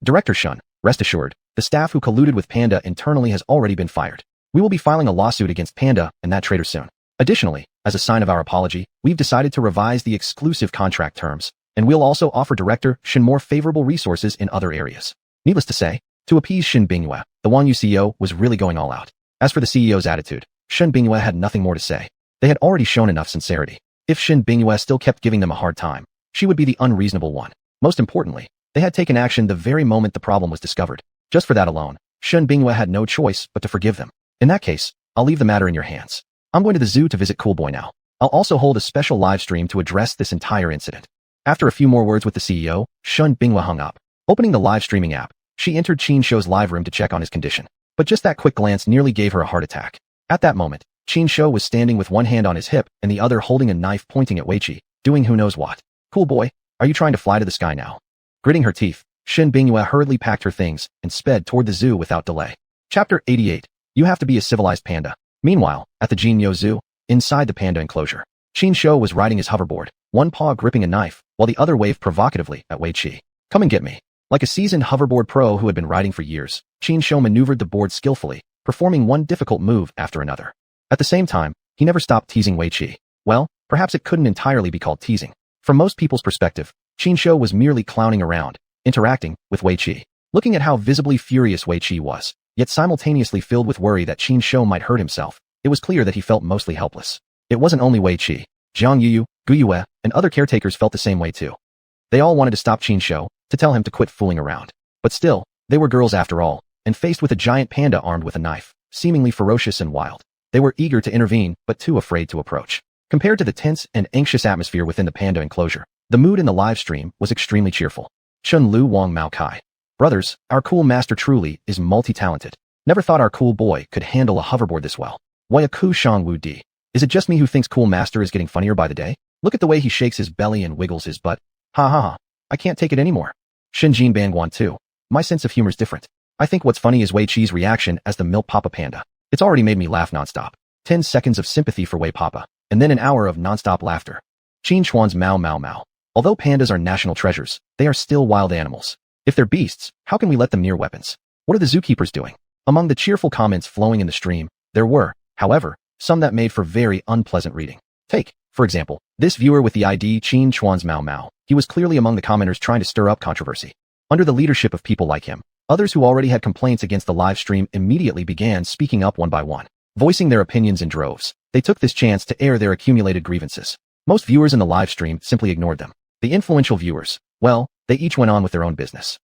Director Shun, rest assured, the staff who colluded with Panda internally has already been fired. We will be filing a lawsuit against Panda and that traitor soon. Additionally, as a sign of our apology, we've decided to revise the exclusive contract terms, and we'll also offer Director Shen more favorable resources in other areas. Needless to say, to appease Shen Bingyue, the Wanyu CEO was really going all out. As for the CEO's attitude, Shen Bingyue had nothing more to say. They had already shown enough sincerity. If Shen Bingyue still kept giving them a hard time, she would be the unreasonable one. Most importantly, they had taken action the very moment the problem was discovered. Just for that alone, Shen Bingyue had no choice but to forgive them. In that case, I'll leave the matter in your hands. I'm going to the zoo to visit Cool Boy now. I'll also hold a special live stream to address this entire incident. After a few more words with the CEO, Shen Bingyue hung up. Opening the live streaming app, she entered Qin Shou's live room to check on his condition. But just that quick glance nearly gave her a heart attack. At that moment, Qin Shou was standing with one hand on his hip and the other holding a knife pointing at Wei Qi, doing who knows what. Cool boy, are you trying to fly to the sky now? Gritting her teeth, Shen Bingyue hurriedly packed her things and sped toward the zoo without delay. Chapter 88. You have to be a civilized panda. Meanwhile, at the Jinyo Zoo, inside the panda enclosure, Qin Shou was riding his hoverboard, one paw gripping a knife, while the other waved provocatively at Wei Qi. Come and get me. Like a seasoned hoverboard pro who had been riding for years, Qin Shou maneuvered the board skillfully, performing one difficult move after another. At the same time, he never stopped teasing Wei Qi. Well, perhaps it couldn't entirely be called teasing. From most people's perspective, Qin Shou was merely clowning around, interacting with Wei Qi. Looking at how visibly furious Wei Qi was, yet simultaneously filled with worry that Qin Shou might hurt himself, it was clear that he felt mostly helpless. It wasn't only Wei Qi. Zhang Yuyu, Gu Yue, and other caretakers felt the same way too. They all wanted to stop Qin Shou, to tell him to quit fooling around. But still, they were girls after all, and faced with a giant panda armed with a knife, seemingly ferocious and wild. They were eager to intervene, but too afraid to approach. Compared to the tense and anxious atmosphere within the panda enclosure, the mood in the live stream was extremely cheerful. Chun Lu Wang Mao Kai. Brothers, our cool master truly is multi-talented. Never thought our cool boy could handle a hoverboard this well. Why a ku shang wu di. Is it just me who thinks cool master is getting funnier by the day? Look at the way he shakes his belly and wiggles his butt. Ha ha ha. I can't take it anymore. Shinjin Banguan too. My sense of humor's different. I think what's funny is Wei Qi's reaction as the milk papa panda. It's already made me laugh nonstop. 10 seconds of sympathy for Wei Papa, and then an hour of nonstop laughter. Xuanhuan's Mao Mao Mao. Although pandas are national treasures, they are still wild animals. If they're beasts, how can we let them near weapons? What are the zookeepers doing? Among the cheerful comments flowing in the stream, there were, however, some that made for very unpleasant reading. Take, for example, this viewer with the ID Xuanhuan's Mao Mao. He was clearly among the commenters trying to stir up controversy. Under the leadership of people like him, others who already had complaints against the live stream immediately began speaking up one by one, voicing their opinions in droves. They took this chance to air their accumulated grievances. Most viewers in the live stream simply ignored them. The influential viewers, well, they each went on with their own business.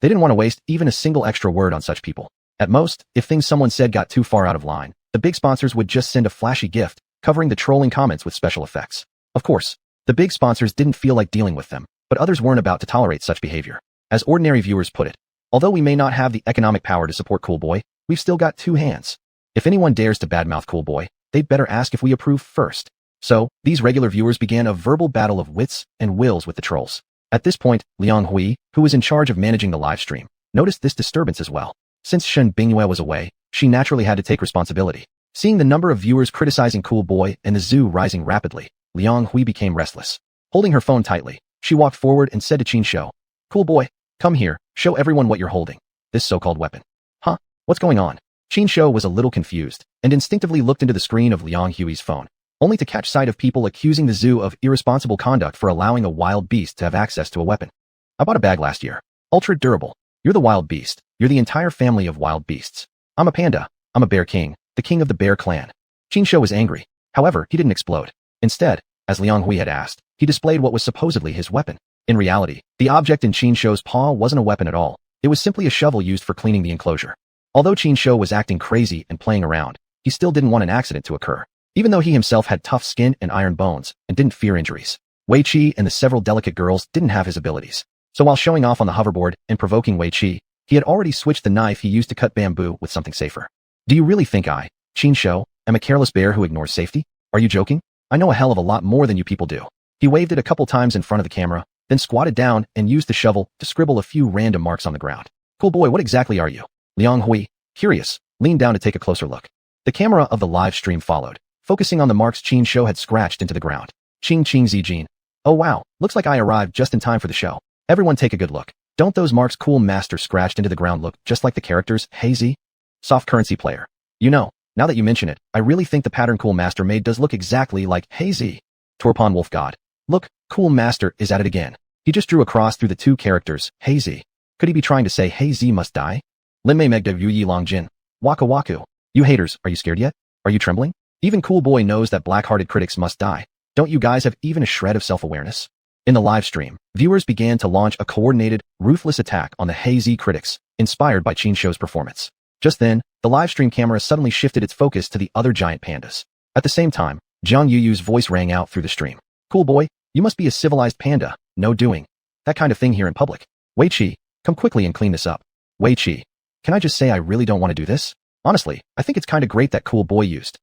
They didn't want to waste even a single extra word on such people. At most, if things someone said got too far out of line, the big sponsors would just send a flashy gift, covering the trolling comments with special effects. Of course, the big sponsors didn't feel like dealing with them, but others weren't about to tolerate such behavior. As ordinary viewers put it, although we may not have the economic power to support Cool Boy, we've still got two hands. If anyone dares to badmouth Cool Boy, they'd better ask if we approve first. So, these regular viewers began a verbal battle of wits and wills with the trolls. At this point, Liang Hui, who was in charge of managing the live stream, noticed this disturbance as well. Since Shen Bingyue was away, she naturally had to take responsibility. Seeing the number of viewers criticizing Cool Boy and the zoo rising rapidly, Liang Hui became restless. Holding her phone tightly, she walked forward and said to Qin Shou, "Cool Boy, come here, show everyone what you're holding. This so-called weapon." Huh? What's going on? Qin Shou was a little confused, and instinctively looked into the screen of Liang Hui's phone, only to catch sight of people accusing the zoo of irresponsible conduct for allowing a wild beast to have access to a weapon. "I bought a bag last year. Ultra durable. You're the wild beast. You're the entire family of wild beasts. I'm a panda. I'm a bear king, the king of the bear clan." Qin Shou was angry. However, he didn't explode. Instead, as Liang Hui had asked, he displayed what was supposedly his weapon. In reality, the object in Qin Shou's paw wasn't a weapon at all. It was simply a shovel used for cleaning the enclosure. Although Qin Shou was acting crazy and playing around, he still didn't want an accident to occur. Even though he himself had tough skin and iron bones, and didn't fear injuries, Wei Qi and the several delicate girls didn't have his abilities. So while showing off on the hoverboard and provoking Wei Qi, he had already switched the knife he used to cut bamboo with something safer. "Do you really think I, Qin Shou, am a careless bear who ignores safety? Are you joking? I know a hell of a lot more than you people do." He waved it a couple times in front of the camera, then squatted down and used the shovel to scribble a few random marks on the ground. "Cool Boy, what exactly are you?" Liang Hui, curious, leaned down to take a closer look. The camera of the live stream followed, focusing on the marks Qin Shou had scratched into the ground. "Ching Ching Zijin. Oh wow, looks like I arrived just in time for the show. Everyone take a good look. Don't those marks Cool Master scratched into the ground look just like the characters, Hey Z? Soft currency player. You know, now that you mention it, I really think the pattern Cool Master made does look exactly like Hey Z. Torpon Wolf God. Look, Cool Master is at it again. He just drew a cross through the two characters, Hey Z. Could he be trying to say Hey Z must die? Linmei Megdev Yu Yi Long Jin. Waka Waku. You haters, are you scared yet? Are you trembling? Even Cool Boy knows that black-hearted critics must die. Don't you guys have even a shred of self-awareness?" In the live stream, viewers began to launch a coordinated, ruthless attack on the Hey Z critics, inspired by Qin Shou's performance. Just then, the live stream camera suddenly shifted its focus to the other giant pandas. At the same time, Zhang Yuyu's voice rang out through the stream. "Cool Boy, you must be a civilized panda, no doing that kind of thing here in public. Wei Qi, come quickly and clean this up. Wei Qi, can I just say I really don't want to do this? Honestly, I think it's kinda great that cool boy used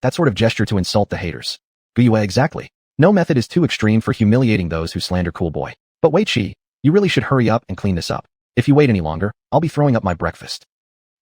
that sort of gesture to insult the haters. Guyue exactly. No method is too extreme for humiliating those who slander cool boy. But wait, you really should hurry up and clean this up. If you wait any longer, I'll be throwing up my breakfast.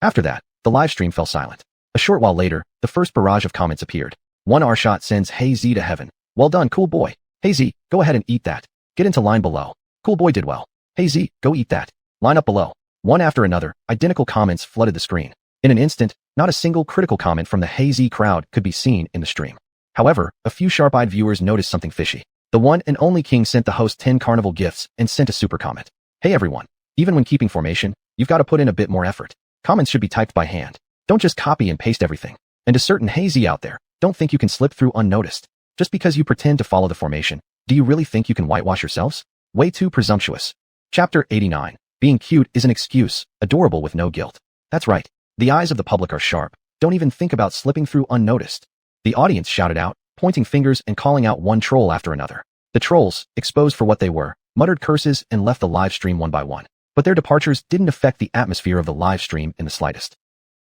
After that, the live stream fell silent. A short while later, the first barrage of comments appeared. One R-shot sends Hey Z to heaven. Well done, cool boy. Hey Z, go ahead and eat that. Get into line below. Cool boy did well. Hey Z, go eat that. Line up below. One after another, identical comments flooded the screen. In an instant, not a single critical comment from the Hey Z crowd could be seen in the stream. However, a few sharp-eyed viewers noticed something fishy. The one and only king sent the host 10 carnival gifts and sent a super comment. Hey everyone, even when keeping formation, you've got to put in a bit more effort. Comments should be typed by hand. Don't just copy and paste everything. And to certain Hey Z out there, don't think you can slip through unnoticed. Just because you pretend to follow the formation, do you really think you can whitewash yourselves? Way too presumptuous. Chapter 89. Being cute is an excuse, adorable with no guilt. That's right. The eyes of the public are sharp. Don't even think about slipping through unnoticed. The audience shouted out, pointing fingers and calling out one troll after another. The trolls, exposed for what they were, muttered curses and left the live stream one by one. But their departures didn't affect the atmosphere of the live stream in the slightest.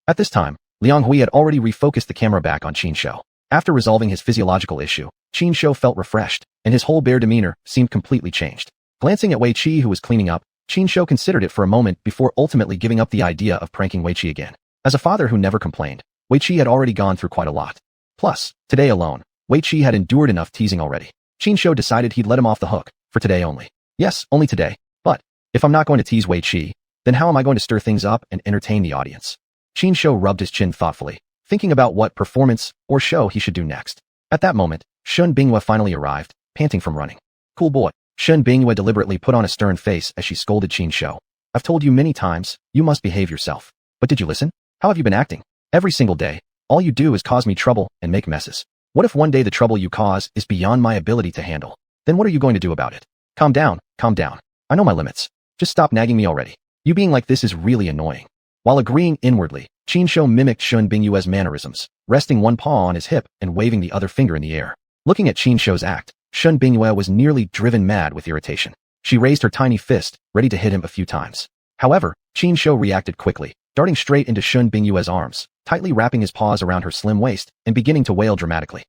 At this time, Liang Hui had already refocused the camera back on Qin Shou. After resolving his physiological issue, Qin Shou felt refreshed, and his whole bare demeanor seemed completely changed. Glancing at Wei Qi who was cleaning up, Qin Shou considered it for a moment before ultimately giving up the idea of pranking Wei Qi again. As a father who never complained, Wei Qi had already gone through quite a lot. Plus, today alone, Wei Qi had endured enough teasing already. Qin Shou decided he'd let him off the hook, for today only. Yes, only today. But, if I'm not going to tease Wei Qi, then how am I going to stir things up and entertain the audience? Qin Shou rubbed his chin thoughtfully, thinking about what performance or show he should do next. At that moment, Shun Bingyue finally arrived, panting from running. Cool boy. Shun Bingyue deliberately put on a stern face as she scolded Qin Shou. I've told you many times, you must behave yourself. But did you listen? How have you been acting? Every single day, all you do is cause me trouble and make messes. What if one day the trouble you cause is beyond my ability to handle? Then what are you going to do about it? Calm down, calm down. I know my limits. Just stop nagging me already. You being like this is really annoying. While agreeing inwardly, Qin Shou mimicked Shun Bingyue's mannerisms, resting one paw on his hip and waving the other finger in the air. Looking at Qin Shou's act, Shun Bingyue was nearly driven mad with irritation. She raised her tiny fist, ready to hit him a few times. However, Qin Shou reacted quickly, darting straight into Shun Bingyue's arms, tightly wrapping his paws around her slim waist and beginning to wail dramatically.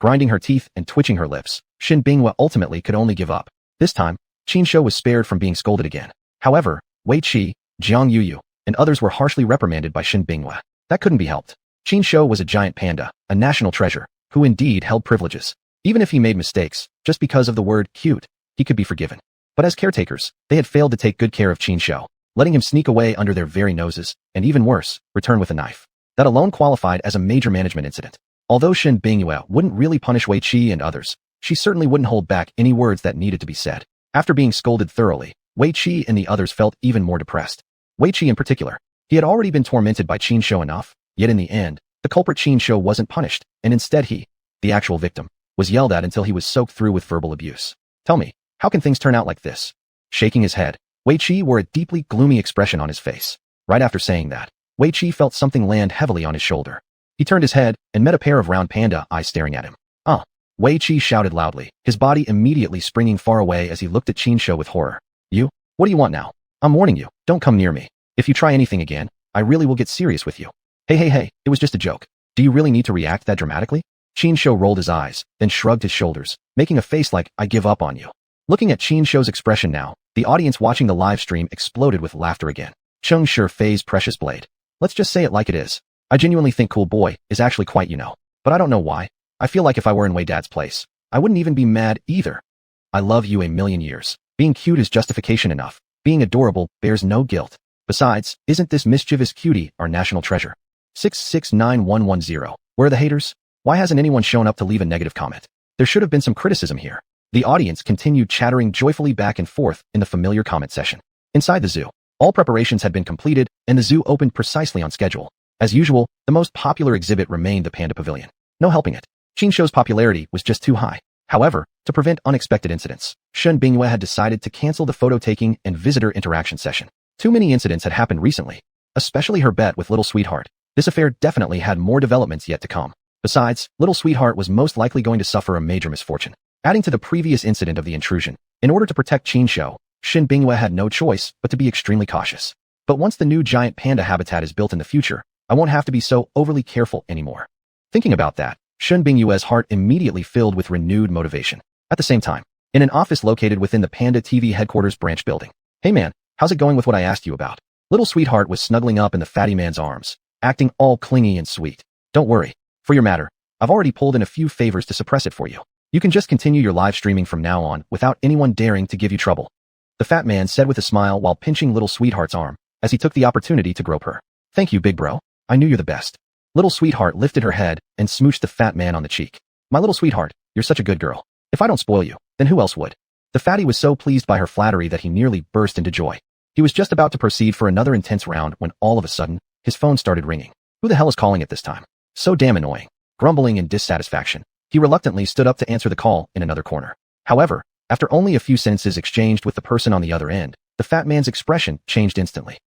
Grinding her teeth and twitching her lips, Shun Bingyue ultimately could only give up. This time, Qin Shou was spared from being scolded again. However, Wei Qi, Jiang Yuyu, and others were harshly reprimanded by Shun Bingyue. That couldn't be helped. Qin Shou was a giant panda, a national treasure, who indeed held privileges. Even if he made mistakes, just because of the word cute, he could be forgiven. But as caretakers, they had failed to take good care of Qin Shou, letting him sneak away under their very noses, and even worse, return with a knife. That alone qualified as a major management incident. Although Shun Bingyue wouldn't really punish Wei Qi and others, she certainly wouldn't hold back any words that needed to be said. After being scolded thoroughly, Wei Qi and the others felt even more depressed. Wei Qi in particular. He had already been tormented by Qin Shou enough, yet in the end, the culprit Qin Shou wasn't punished, and instead he, the actual victim, was yelled at until he was soaked through with verbal abuse. Tell me, how can things turn out like this? Shaking his head, Wei Qi wore a deeply gloomy expression on his face. Right after saying that, Wei Qi felt something land heavily on his shoulder. He turned his head and met a pair of round panda eyes staring at him. Wei Qi shouted loudly, his body immediately springing far away as he looked at Qin Shou with horror. You? What do you want now? I'm warning you, don't come near me. If you try anything again, I really will get serious with you. Hey, it was just a joke. Do you really need to react that dramatically? Qin Shou rolled his eyes, then shrugged his shoulders, making a face like, I give up on you. Looking at Qin Shou's expression now, the audience watching the live stream exploded with laughter again. Chung Shi Fei's precious blade. Let's just say it like it is. I genuinely think cool boy is actually quite but I don't know why. I feel like if I were in Wei Dad's place, I wouldn't even be mad either. I love you a million years. Being cute is justification enough. Being adorable bears no guilt. Besides, isn't this mischievous cutie our national treasure? 669110. Where are the haters? Why hasn't anyone shown up to leave a negative comment? There should have been some criticism here. The audience continued chattering joyfully back and forth in the familiar comment session. Inside the zoo, all preparations had been completed and the zoo opened precisely on schedule. As usual, the most popular exhibit remained the Panda Pavilion. No helping it. Qin Shou's popularity was just too high. However, to prevent unexpected incidents, Shun Bingyue had decided to cancel the photo-taking and visitor interaction session. Too many incidents had happened recently, especially her bet with Little Sweetheart. This affair definitely had more developments yet to come. Besides, Little Sweetheart was most likely going to suffer a major misfortune. Adding to the previous incident of the intrusion, in order to protect Qin Shou, Shun Bingyue had no choice but to be extremely cautious. But once the new giant panda habitat is built in the future, I won't have to be so overly careful anymore. Thinking about that, Shun Bingyue's heart immediately filled with renewed motivation. At the same time, in an office located within the Panda TV headquarters branch building. Hey man, how's it going with what I asked you about? Little sweetheart was snuggling up in the fatty man's arms, acting all clingy and sweet. Don't worry. For your matter, I've already pulled in a few favors to suppress it for you. You can just continue your live streaming from now on without anyone daring to give you trouble. The fat man said with a smile while pinching little sweetheart's arm, as he took the opportunity to grope her. Thank you, big bro. I knew you're the best. Little sweetheart lifted her head and smooched the fat man on the cheek. My little sweetheart, you're such a good girl. If I don't spoil you, then who else would? The fatty was so pleased by her flattery that he nearly burst into joy. He was just about to proceed for another intense round when all of a sudden, his phone started ringing. Who the hell is calling at this time? So damn annoying. Grumbling in dissatisfaction, he reluctantly stood up to answer the call in another corner. However, after only a few sentences exchanged with the person on the other end, the fat man's expression changed instantly.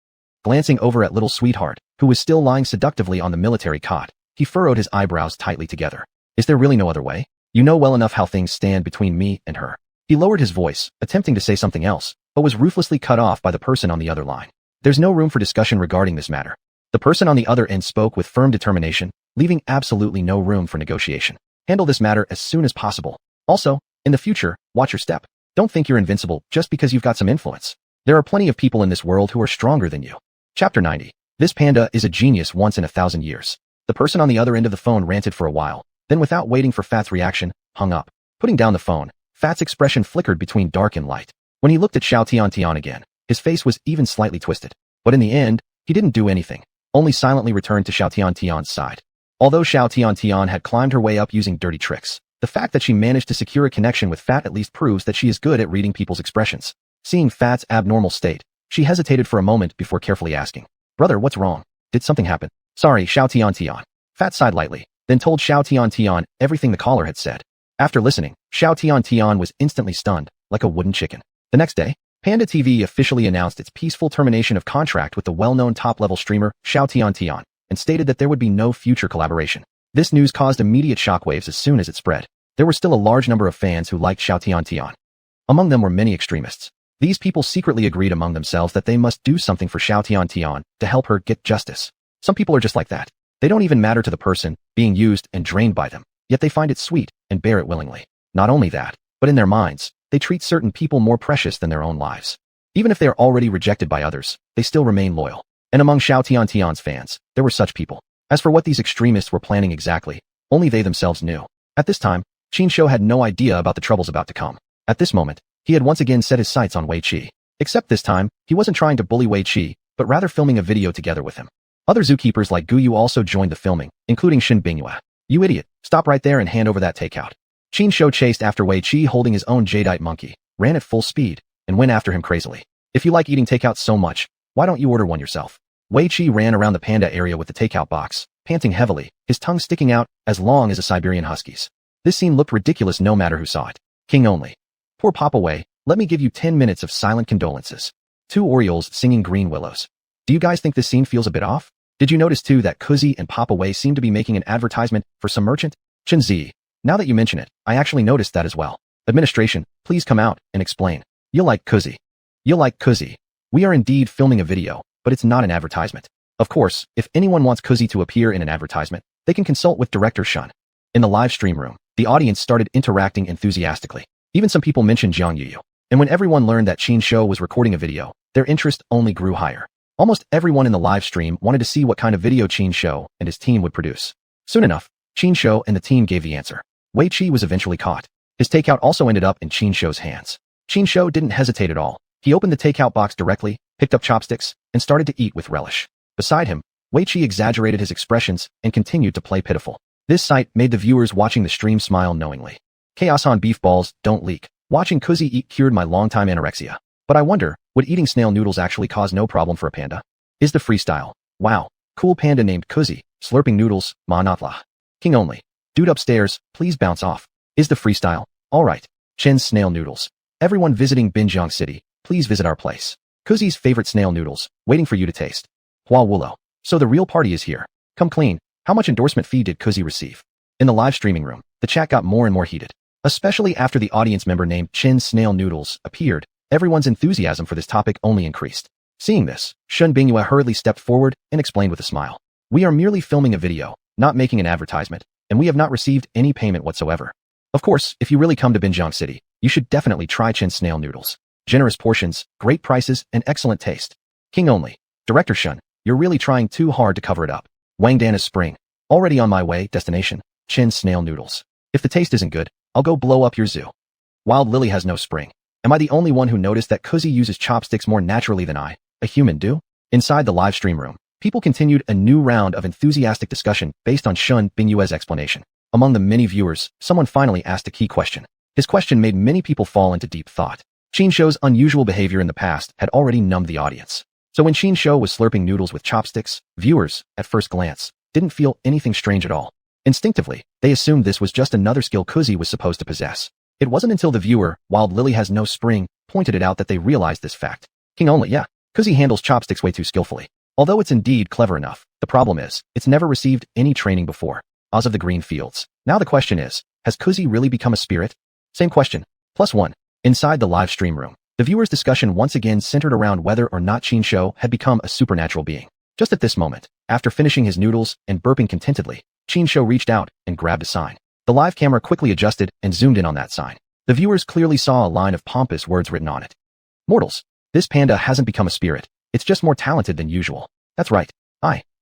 Glancing over at little sweetheart, who was still lying seductively on the military cot, he furrowed his eyebrows tightly together. Is there really no other way? You know well enough how things stand between me and her. He lowered his voice, attempting to say something else, but was ruthlessly cut off by the person on the other line. There's no room for discussion regarding this matter. The person on the other end spoke with firm determination, leaving absolutely no room for negotiation. Handle this matter as soon as possible. Also, in the future, watch your step. Don't think you're invincible just because you've got some influence. There are plenty of people in this world who are stronger than you. Chapter 90. This panda is a genius once in 1,000 years. The person on the other end of the phone ranted for a while, then without waiting for Fat's reaction, hung up. Putting down the phone, Fat's expression flickered between dark and light. When he looked at Xuanhuan again, his face was even slightly twisted. But in the end, he didn't do anything, only silently returned to Xuanhuan's side. Although Xuanhuan had climbed her way up using dirty tricks, the fact that she managed to secure a connection with Fat at least proves that she is good at reading people's expressions. Seeing Fat's abnormal state, she hesitated for a moment before carefully asking, Brother, what's wrong? Did something happen? Sorry, Xuanhuan. Fat sighed lightly, then told Xuanhuan everything the caller had said. After listening, Xuanhuan was instantly stunned, like a wooden chicken. The next day, Panda TV officially announced its peaceful termination of contract with the well-known top-level streamer, Xuanhuan, and stated that there would be no future collaboration. This news caused immediate shockwaves as soon as it spread. There were still a large number of fans who liked Xuanhuan. Among them were many extremists. These people secretly agreed among themselves that they must do something for Xuanhuan to help her get justice. Some people are just like that. They don't even matter to the person being used and drained by them, yet they find it sweet and bear it willingly. Not only that, but in their minds, they treat certain people more precious than their own lives. Even if they are already rejected by others, they still remain loyal. And among Xuanhuan's fans, there were such people. As for what these extremists were planning exactly, only they themselves knew. At this time, Qin Shou had no idea about the troubles about to come. At this moment, he had once again set his sights on Wei Qi. Except this time, he wasn't trying to bully Wei Qi, but rather filming a video together with him. Other zookeepers like Guyu also joined the filming, including Shin Bingyue. You idiot, stop right there and hand over that takeout. Qin Shou chased after Wei Qi holding his own jadeite monkey, ran at full speed, and went after him crazily. If you like eating takeout so much, why don't you order one yourself? Wei Qi ran around the panda area with the takeout box, panting heavily, his tongue sticking out as long as a Siberian husky's. This scene looked ridiculous no matter who saw it. King only. Poor Papa Wei, let me give you 10 minutes of silent condolences. 2 Orioles singing Green Willows. Do you guys think this scene feels a bit off? Did you notice too that Kuzi and Papa Wei seem to be making an advertisement for some merchant? Chenzi. Now that you mention it, I actually noticed that as well. Administration, please come out and explain. You'll like Kuzi. You'll like Kuzi. We are indeed filming a video, but it's not an advertisement. Of course, if anyone wants Kuzi to appear in an advertisement, they can consult with Director Shun. In the live stream room, the audience started interacting enthusiastically. Even some people mentioned Jiang Yuyu. And when everyone learned that Qin Shou was recording a video, their interest only grew higher. Almost everyone in the live stream wanted to see what kind of video Qin Shou and his team would produce. Soon enough, Qin Shou and the team gave the answer. Wei Qi was eventually caught. His takeout also ended up in Qin Shou's hands. Qin Shou didn't hesitate at all. He opened the takeout box directly, picked up chopsticks, and started to eat with relish. Beside him, Wei Qi exaggerated his expressions and continued to play pitiful. This sight made the viewers watching the stream smile knowingly. Chaos on beef balls don't leak. Watching Kuzi eat cured my longtime anorexia. But I wonder, would eating snail noodles actually cause no problem for a panda? Is the freestyle. Wow. Cool panda named Kuzi, slurping noodles, ma natla. King only. Dude upstairs, please bounce off. Is the freestyle. Alright. Chen's snail noodles. Everyone visiting Binjiang City, please visit our place. Kuzi's favorite snail noodles, waiting for you to taste. Hua Wulo. So the real party is here. Come clean. How much endorsement fee did Kuzi receive? In the live streaming room, the chat got more and more heated. Especially after the audience member named Chin Snail Noodles appeared, everyone's enthusiasm for this topic only increased. Seeing this, Shun Bingyue hurriedly stepped forward and explained with a smile. We are merely filming a video, not making an advertisement, and we have not received any payment whatsoever. Of course, if you really come to Binjiang City, you should definitely try Chin snail noodles. Generous portions, great prices, and excellent taste. King only. Director Shun, you're really trying too hard to cover it up. Wangdan is spring. Already on my way, destination. Chin snail noodles. If the taste isn't good, I'll go blow up your zoo. Wild Lily has no spring. Am I the only one who noticed that Kuzi uses chopsticks more naturally than I, a human, do? Inside the live stream room, people continued a new round of enthusiastic discussion based on Shun Bingyue's explanation. Among the many viewers, someone finally asked a key question. His question made many people fall into deep thought. Qin Shou's unusual behavior in the past had already numbed the audience. So when Qin Shou was slurping noodles with chopsticks, viewers, at first glance, didn't feel anything strange at all. Instinctively, they assumed this was just another skill Kuzi was supposed to possess. It wasn't until the viewer, Wild Lily has no spring, pointed it out that they realized this fact. King only, yeah, Kuzi handles chopsticks way too skillfully. Although it's indeed clever enough, the problem is, it's never received any training before. Oz of the Green Fields. Now the question is, has Kuzi really become a spirit? Same question. +1. Inside the live stream room, the viewers' discussion once again centered around whether or not Qin Shou had become a supernatural being. Just at this moment, after finishing his noodles and burping contentedly, Qin Shou reached out and grabbed a sign. The live camera quickly adjusted and zoomed in on that sign. The viewers clearly saw a line of pompous words written on it. Mortals, this panda hasn't become a spirit. It's just more talented than usual. That's right.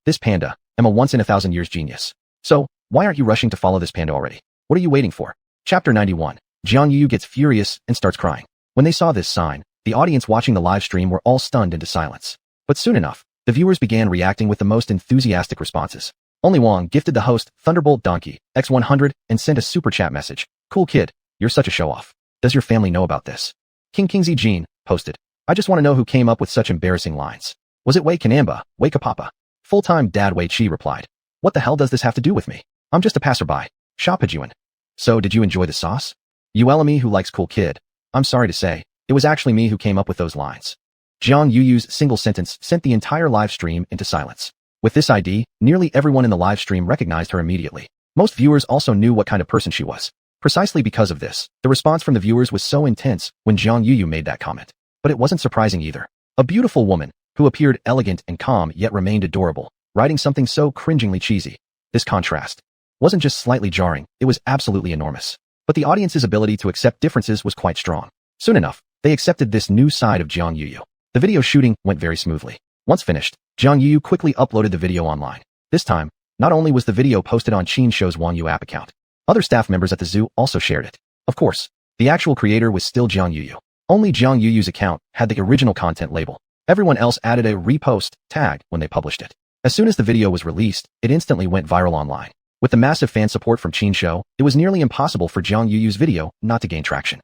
This panda, am a once-in-a-thousand-years genius. So, why aren't you rushing to follow this panda already? What are you waiting for? Chapter 91. Jiang Yu gets furious and starts crying. When they saw this sign, the audience watching the live stream were all stunned into silence. But soon enough, the viewers began reacting with the most enthusiastic responses. Only Wang gifted the host Thunderbolt Donkey X100 and sent a super chat message. Cool kid, you're such a show-off. Does your family know about this? King Kingzi Jean posted. I just want to know who came up with such embarrassing lines. Was it Wei Kanamba, Wei Kapapa? Full-time dad Wei Chi replied. What the hell does this have to do with me? I'm just a passerby. Shapajuan. So did you enjoy the sauce? You Elemi who likes cool kid. I'm sorry to say, it was actually me who came up with those lines. Jiang Yuyu's single sentence sent the entire live stream into silence. With this ID, nearly everyone in the live stream recognized her immediately. Most viewers also knew what kind of person she was. Precisely because of this, the response from the viewers was so intense when Jiang Yuyu made that comment. But it wasn't surprising either. A beautiful woman, who appeared elegant and calm yet remained adorable, writing something so cringingly cheesy. This contrast wasn't just slightly jarring, it was absolutely enormous. But the audience's ability to accept differences was quite strong. Soon enough, they accepted this new side of Jiang Yuyu. The video shooting went very smoothly. Once finished, Jiang Yuyu quickly uploaded the video online. This time, not only was the video posted on Qin Shou's Wangyu app account, other staff members at the zoo also shared it. Of course, the actual creator was still Jiang Yuyu. Only Jiang Yuyu's account had the original content label. Everyone else added a repost tag when they published it. As soon as the video was released, it instantly went viral online. With the massive fan support from Qin Shou, it was nearly impossible for Jiang Yuyu's video not to gain traction.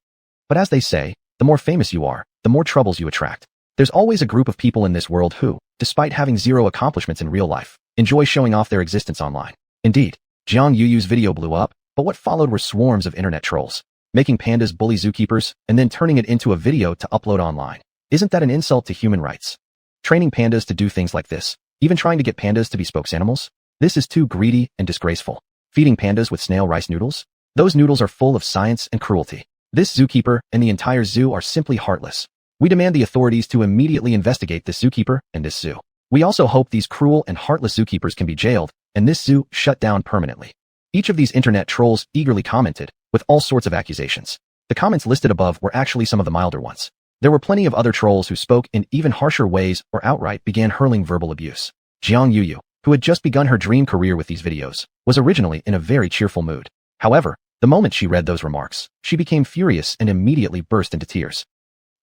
But as they say, the more famous you are, the more troubles you attract. There's always a group of people in this world who, despite having zero accomplishments in real life, enjoy showing off their existence online. Indeed, Jiang Yuyu's video blew up, but what followed were swarms of internet trolls, making pandas bully zookeepers and then turning it into a video to upload online. Isn't that an insult to human rights? Training pandas to do things like this, even trying to get pandas to be spokes animals? This is too greedy and disgraceful. Feeding pandas with snail rice noodles? Those noodles are full of science and cruelty. This zookeeper and the entire zoo are simply heartless. We demand the authorities to immediately investigate this zookeeper and this zoo. We also hope these cruel and heartless zookeepers can be jailed and this zoo shut down permanently. Each of these internet trolls eagerly commented, with all sorts of accusations. The comments listed above were actually some of the milder ones. There were plenty of other trolls who spoke in even harsher ways or outright began hurling verbal abuse. Jiang Yuyu, who had just begun her dream career with these videos, was originally in a very cheerful mood. However, the moment she read those remarks, she became furious and immediately burst into tears.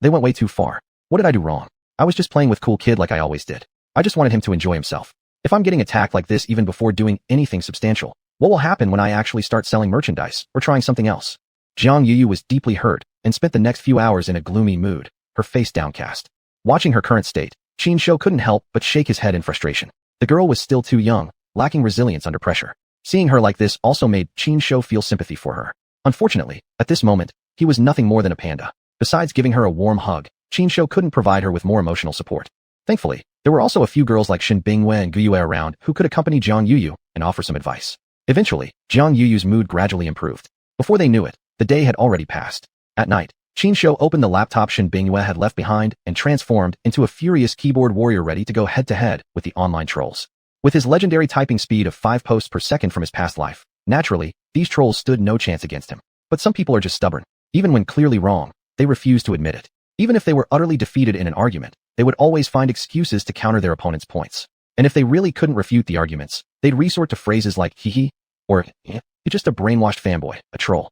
They went way too far. What did I do wrong? I was just playing with cool kid like I always did. I just wanted him to enjoy himself. If I'm getting attacked like this even before doing anything substantial, what will happen when I actually start selling merchandise or trying something else? Jiang Yuyu was deeply hurt and spent the next few hours in a gloomy mood, her face downcast. Watching her current state, Qin Shou couldn't help but shake his head in frustration. The girl was still too young, lacking resilience under pressure. Seeing her like this also made Qin Shou feel sympathy for her. Unfortunately, at this moment, he was nothing more than a panda. Besides giving her a warm hug, Qin Shou couldn't provide her with more emotional support. Thankfully, there were also a few girls like Shin Bingyue and Guyue around who could accompany Jiang Yuyu and offer some advice. Eventually, Jiang Yuyu's mood gradually improved. Before they knew it, the day had already passed. At night, Qin Shou opened the laptop Shin Bingyue had left behind and transformed into a furious keyboard warrior ready to go head-to-head with the online trolls. With his legendary typing speed of 5 posts per second from his past life, naturally, these trolls stood no chance against him. But some people are just stubborn. Even when clearly wrong, they refuse to admit it. Even if they were utterly defeated in an argument, they would always find excuses to counter their opponent's points. And if they really couldn't refute the arguments, they'd resort to phrases like hee or you're just a brainwashed fanboy, a troll.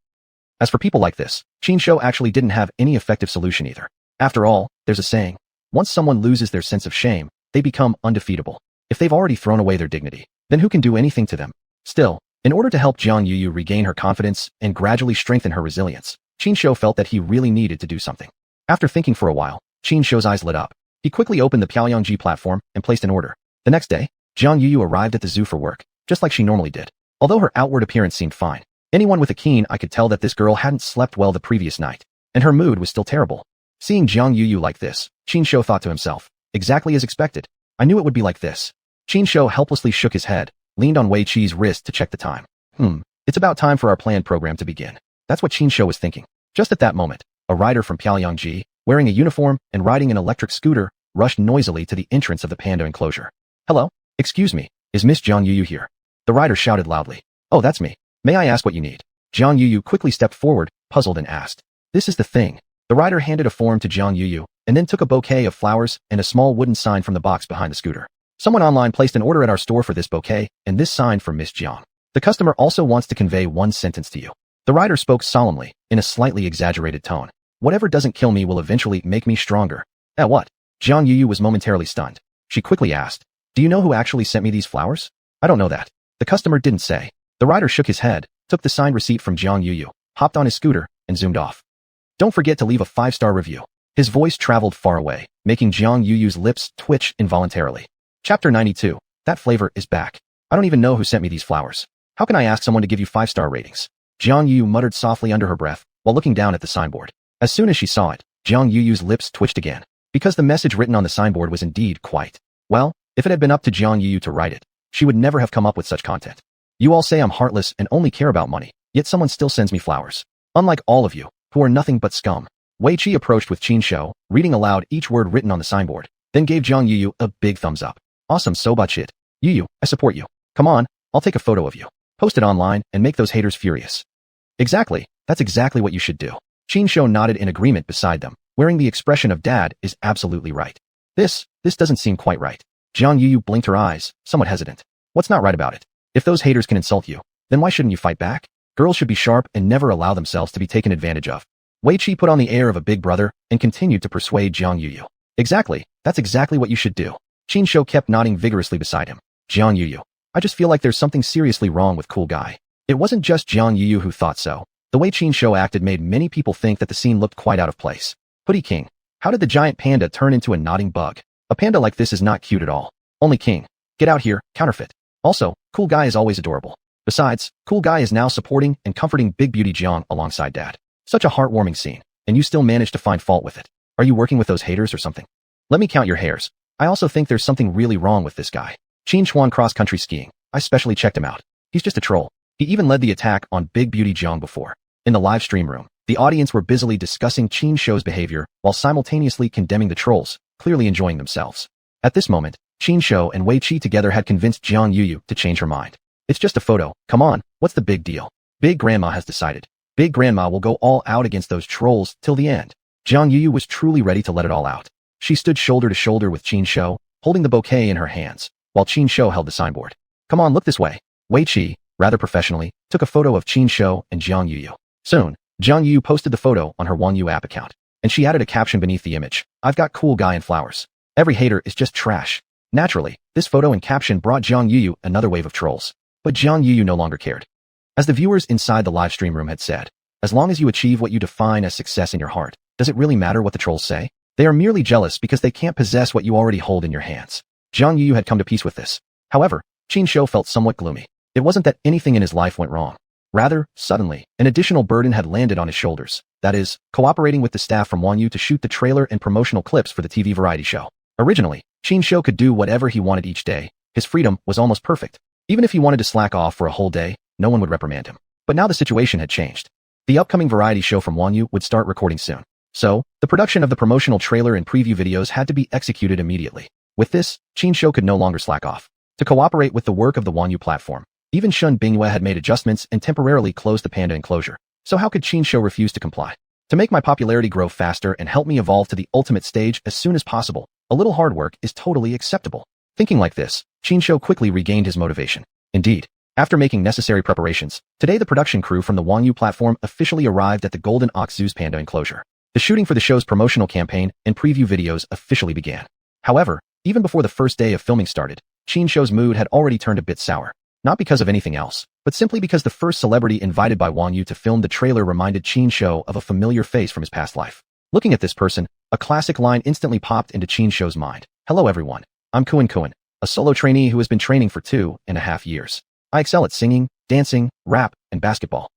As for people like this, Qinshu actually didn't have any effective solution either. After all, there's a saying, once someone loses their sense of shame, they become undefeatable. If they've already thrown away their dignity, then who can do anything to them? Still, in order to help Jiang Yuyu regain her confidence and gradually strengthen her resilience, Qinshu felt that he really needed to do something. After thinking for a while, Qinshu's eyes lit up. He quickly opened the Piaoyangji platform and placed an order. The next day, Jiang Yuyu arrived at the zoo for work, just like she normally did. Although her outward appearance seemed fine, anyone with a keen eye could tell that this girl hadn't slept well the previous night, and her mood was still terrible. Seeing Jiang Yuyu like this, Qinshu thought to himself, exactly as expected. I knew it would be like this. Qinshu helplessly shook his head, leaned on Wei Qi's wrist to check the time. It's about time for our planned program to begin. That's what Qinshu was thinking. Just at that moment, a rider from Piaoyangji, wearing a uniform and riding an electric scooter, rushed noisily to the entrance of the panda enclosure. Hello? Excuse me, is Miss Jiang Yuyu here? The rider shouted loudly. Oh, that's me. May I ask what you need? Jiang Yuyu quickly stepped forward, puzzled and asked. This is the thing. The rider handed a form to Jiang Yuyu, and then took a bouquet of flowers and a small wooden sign from the box behind the scooter. Someone online placed an order at our store for this bouquet, and this sign from Miss Jiang. The customer also wants to convey one sentence to you. The rider spoke solemnly, in a slightly exaggerated tone. Whatever doesn't kill me will eventually make me stronger. What? Jiang Yuyu was momentarily stunned. She quickly asked, do you know who actually sent me these flowers? I don't know that. The customer didn't say. The rider shook his head, took the signed receipt from Jiang Yuyu, hopped on his scooter, and zoomed off. Don't forget to leave a 5-star review. His voice traveled far away, making Jiang Yuyu's lips twitch involuntarily. Chapter 92. That flavor is back. I don't even know who sent me these flowers. How can I ask someone to give you 5-star ratings? Jiang Yuyu muttered softly under her breath, while looking down at the signboard. As soon as she saw it, Jiang Yuyu's lips twitched again, because the message written on the signboard was indeed quite. Well, if it had been up to Jiang Yuyu to write it, she would never have come up with such content. You all say I'm heartless and only care about money, yet someone still sends me flowers. Unlike all of you, who are nothing but scum. Wei Qi approached with Qinshu, reading aloud each word written on the signboard, then gave Jiang Yuyu a big thumbs up. Awesome, so much it. Yuyu, I support you. Come on, I'll take a photo of you. Post it online and make those haters furious. Exactly, that's exactly what you should do. Qinshu nodded in agreement beside them, wearing the expression of dad is absolutely right. This doesn't seem quite right. Jiang Yuyu blinked her eyes, somewhat hesitant. What's not right about it? If those haters can insult you, then why shouldn't you fight back? Girls should be sharp and never allow themselves to be taken advantage of. Wei Qi put on the air of a big brother and continued to persuade Jiang Yuyu. Exactly, that's exactly what you should do. Qinshu kept nodding vigorously beside him. Jiang Yuyu, I just feel like there's something seriously wrong with cool guy. It wasn't just Jiang Yuyu who thought so. The way Qinshu acted made many people think that the scene looked quite out of place. Hoodie King, how did the giant panda turn into a nodding bug? A panda like this is not cute at all. Only King. Get out here, counterfeit. Also, cool guy is always adorable. Besides, cool guy is now supporting and comforting Big Beauty Jiang alongside dad. Such a heartwarming scene, and you still manage to find fault with it. Are you working with those haters or something? Let me count your hairs. I also think there's something really wrong with this guy. Xuanhuan cross-country skiing. I specially checked him out. He's just a troll. He even led the attack on Big Beauty Jiang before. In the live stream room, the audience were busily discussing Qinshu's behavior while simultaneously condemning the trolls, clearly enjoying themselves. At this moment, Qinshu and Wei Qi together had convinced Jiang Yuyu to change her mind. It's just a photo. Come on, what's the big deal? Big Grandma has decided. Big Grandma will go all out against those trolls till the end. Jiang Yuyu was truly ready to let it all out. She stood shoulder to shoulder with Qinshu, holding the bouquet in her hands, while Qinshu held the signboard. Come on, look this way. Wei Qi, rather professionally, took a photo of Qinshu and Jiang Yuyu. Soon, Jiang Yuyu posted the photo on her Xuanhuan app account, and she added a caption beneath the image. I've got cool guy and flowers. Every hater is just trash. Naturally, this photo and caption brought Jiang Yuyu another wave of trolls. But Jiang Yuyu no longer cared. As the viewers inside the live stream room had said, as long as you achieve what you define as success in your heart, does it really matter what the trolls say? They are merely jealous because they can't possess what you already hold in your hands. Jiang Yuyu had come to peace with this. However, Qinshu felt somewhat gloomy. It wasn't that anything in his life went wrong. Rather, suddenly, an additional burden had landed on his shoulders. That is, cooperating with the staff from Xuanhuan to shoot the trailer and promotional clips for the TV variety show. Originally, Qinshu could do whatever he wanted each day. His freedom was almost perfect. Even if he wanted to slack off for a whole day, no one would reprimand him. But now the situation had changed. The upcoming variety show from Xuanhuan would start recording soon. So, the production of the promotional trailer and preview videos had to be executed immediately. With this, Qinshu could no longer slack off. to cooperate with the work of the Xuanhu platform. Even Shun Bingyue had made adjustments and temporarily closed the Panda enclosure. So how could Qinshu refuse to comply? To make my popularity grow faster and help me evolve to the ultimate stage as soon as possible, a little hard work is totally acceptable. Thinking like this, Qinshu quickly regained his motivation. Indeed, after making necessary preparations, today the production crew from the Xuanhu platform officially arrived at the Golden Ox Zoo's Panda enclosure. The shooting for the show's promotional campaign and preview videos officially began. However, even before the first day of filming started, Qinshu's mood had already turned a bit sour. Not because of anything else, but simply because the first celebrity invited by Xuanhu to film the trailer reminded Qinshu of a familiar face from his past life. Looking at this person, a classic line instantly popped into Qinshu's mind. Hello everyone, I'm Xuanhuan, a solo trainee who has been training for 2.5 years. I excel at singing, dancing, rap, and basketball.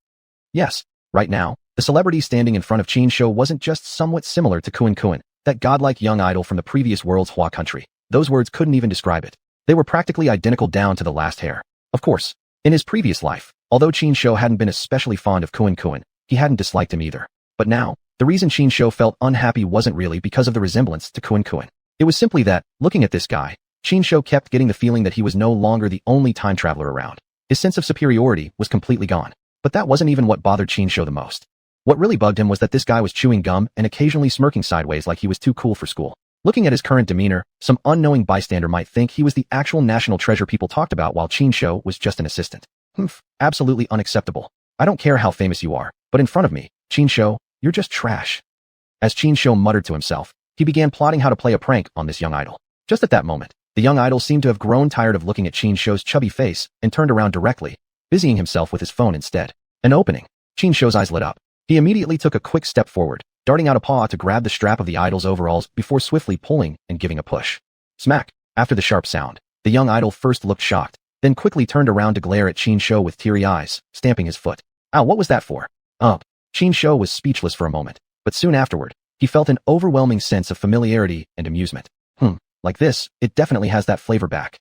Yes, right now, the celebrity standing in front of Qinshu wasn't just somewhat similar to Xuanhuan, that godlike young idol from the previous world's Hua country. Those words couldn't even describe it. They were practically identical down to the last hair. Of course, in his previous life, although Qinshu hadn't been especially fond of Xuanhuan, he hadn't disliked him either. But now, the reason Qinshu felt unhappy wasn't really because of the resemblance to Xuanhuan. It was simply that, looking at this guy, Qinshu kept getting the feeling that he was no longer the only time traveler around. His sense of superiority was completely gone. But that wasn't even what bothered Qinshu the most. What really bugged him was that this guy was chewing gum and occasionally smirking sideways like he was too cool for school. Looking at his current demeanor, some unknowing bystander might think he was the actual national treasure people talked about while Qinshu was just an assistant. Absolutely unacceptable. I don't care how famous you are, but in front of me, Qinshu, you're just trash. As Qinshu muttered to himself, he began plotting how to play a prank on this young idol. Just at that moment, the young idol seemed to have grown tired of looking at Qinshu's chubby face and turned around directly, busying himself with his phone instead. An opening. Qinshu's eyes lit up. He immediately took a quick step forward, darting out a paw to grab the strap of the idol's overalls before swiftly pulling and giving a push. Smack! After the sharp sound, the young idol first looked shocked, then quickly turned around to glare at Qinshu with teary eyes, stamping his foot. Ow, what was that for? Qinshu was speechless for a moment, but soon afterward, he felt an overwhelming sense of familiarity and amusement. Like this, it definitely has that flavor back.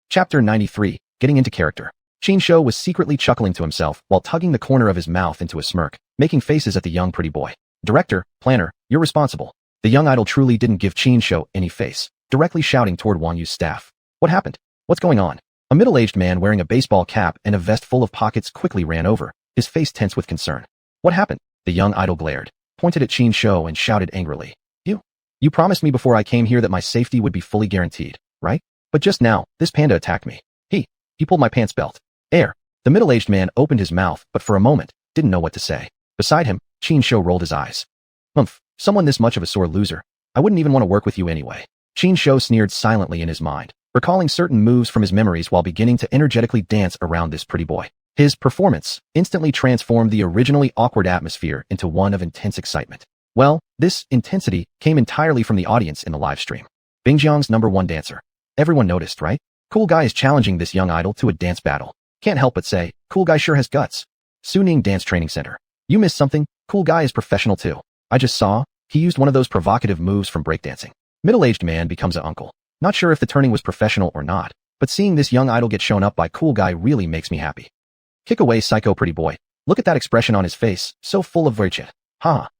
Chapter 93, Getting into Character. Qinshu was secretly chuckling to himself while tugging the corner of his mouth into a smirk, making faces at the young pretty boy. Director, planner, you're responsible. The young idol truly didn't give Qinshu any face, directly shouting toward Xuanhu's staff. What happened? What's going on? A middle-aged man wearing a baseball cap and a vest full of pockets quickly ran over, his face tense with concern. What happened? The young idol glared, pointed at Qinshu and shouted angrily. You promised me before I came here that my safety would be fully guaranteed, right? But just now, this panda attacked me. He pulled my pants belt. The middle-aged man opened his mouth, but for a moment, didn't know what to say. Beside him, Qinshu rolled his eyes. Someone this much of a sore loser. I wouldn't even want to work with you anyway. Qinshu sneered silently in his mind, recalling certain moves from his memories while beginning to energetically dance around this pretty boy. His performance instantly transformed the originally awkward atmosphere into one of intense excitement. Well, this intensity came entirely from the audience in the live stream. Bingjiang's #1 dancer. Everyone noticed, right? Cool Guy is challenging this young idol to a dance battle. Can't help but say, Cool Guy sure has guts. Suning Dance Training Center. You missed something, Cool Guy is professional too. I just saw, he used one of those provocative moves from breakdancing. Middle-aged man becomes an uncle. Not sure if the turning was professional or not, but seeing this young idol get shown up by Cool Guy really makes me happy. Kick away psycho pretty boy. Look at that expression on his face, so full of virtue.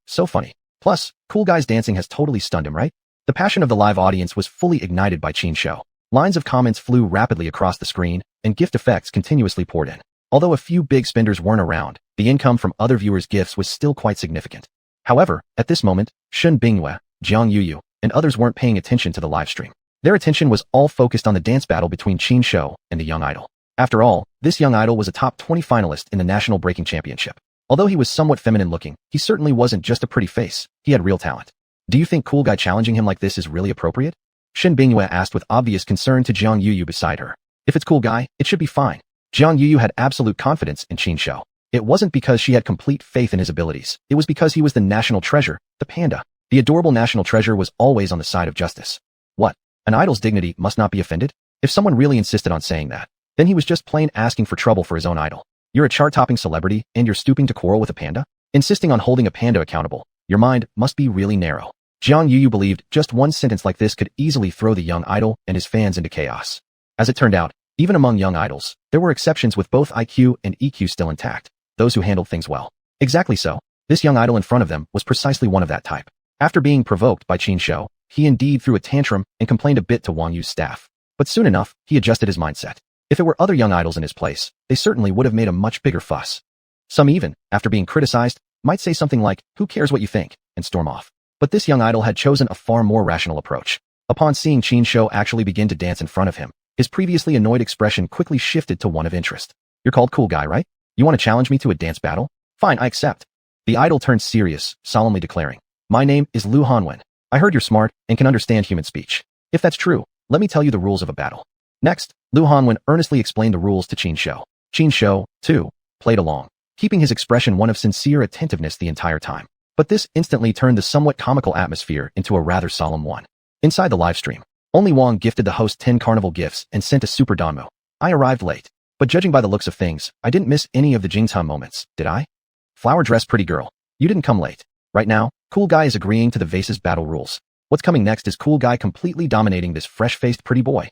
So funny. Plus, Cool Guy's dancing has totally stunned him, right? The passion of the live audience was fully ignited by Qinshu. Lines of comments flew rapidly across the screen, and gift effects continuously poured in. Although a few big spenders weren't around, the income from other viewers' gifts was still quite significant. However, at this moment, Shun Bingyue, Jiang Yuyu, and others weren't paying attention to the live stream. Their attention was all focused on the dance battle between Qinshu and the young idol. After all, this young idol was a top 20 finalist in the National Breaking Championship. Although he was somewhat feminine looking, he certainly wasn't just a pretty face, he had real talent. Do you think Cool Guy challenging him like this is really appropriate? Shin Bingyue asked with obvious concern to Jiang Yuyu beside her. If it's Cool Guy, it should be fine. Jiang Yuyu had absolute confidence in Qinshu. It wasn't because she had complete faith in his abilities, it was because he was the national treasure, the panda. The adorable national treasure was always on the side of justice. What? An idol's dignity must not be offended? If someone really insisted on saying that, then he was just plain asking for trouble for his own idol. You're a chart-topping celebrity, and you're stooping to quarrel with a panda? Insisting on holding a panda accountable, your mind must be really narrow. Jiang Yuyu believed just one sentence like this could easily throw the young idol and his fans into chaos. As it turned out, even among young idols, there were exceptions with both IQ and EQ still intact, those who handled things well. Exactly so. This young idol in front of them was precisely one of that type. After being provoked by Qinshu, he indeed threw a tantrum and complained a bit to Wang Yu's staff. But soon enough, he adjusted his mindset. If it were other young idols in his place, they certainly would have made a much bigger fuss. Some even, after being criticized, might say something like, "Who cares what you think?" and storm off. But this young idol had chosen a far more rational approach. Upon seeing Qinshu actually begin to dance in front of him, his previously annoyed expression quickly shifted to one of interest. "You're called cool guy, right? You want to challenge me to a dance battle? Fine, I accept." The idol turned serious, solemnly declaring, "My name is xuanhuan. I heard you're smart and can understand human speech. If that's true, let me tell you the rules of a battle." Next, xuanhuan earnestly explained the rules to Qinshu. Qinshu, too, played along, keeping his expression one of sincere attentiveness the entire time. But this instantly turned the somewhat comical atmosphere into a rather solemn one. Inside the livestream, only Wang gifted the host 10 carnival gifts and sent a super Danmu. "I arrived late, but judging by the looks of things, I didn't miss any of the Jingtan moments, did I? Flower dress pretty girl, you didn't come late. Right now, cool guy is agreeing to the Vase's battle rules. What's coming next is cool guy completely dominating this fresh-faced pretty boy.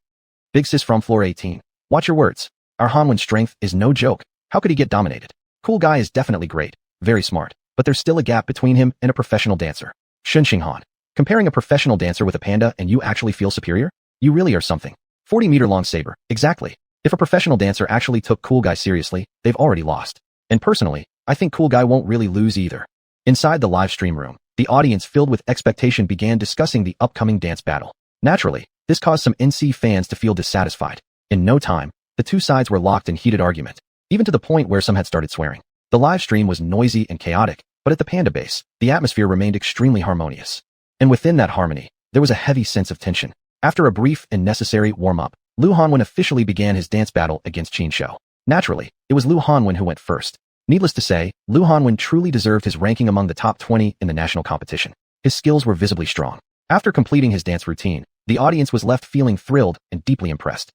Big sis from floor 18. Watch your words. Our Hanwen's strength is no joke. How could he get dominated? Cool guy is definitely great, very smart, but there's still a gap between him and a professional dancer. Xuanhuan. Comparing a professional dancer with a panda and you actually feel superior? You really are something. 40-meter long saber, exactly. If a professional dancer actually took cool guy seriously, they've already lost. And personally, I think cool guy won't really lose either." Inside the live stream room, the audience filled with expectation began discussing the upcoming dance battle. Naturally, this caused some NC fans to feel dissatisfied. In no time, the two sides were locked in heated argument, even to the point where some had started swearing. The live stream was noisy and chaotic, but at the Panda base, the atmosphere remained extremely harmonious. And within that harmony, there was a heavy sense of tension. After a brief and necessary warm-up, xuanhuan officially began his dance battle against Qinshu. Naturally, it was xuanhuan who went first. Needless to say, xuanhuan truly deserved his ranking among the top 20 in the national competition. His skills were visibly strong. After completing his dance routine, the audience was left feeling thrilled and deeply impressed.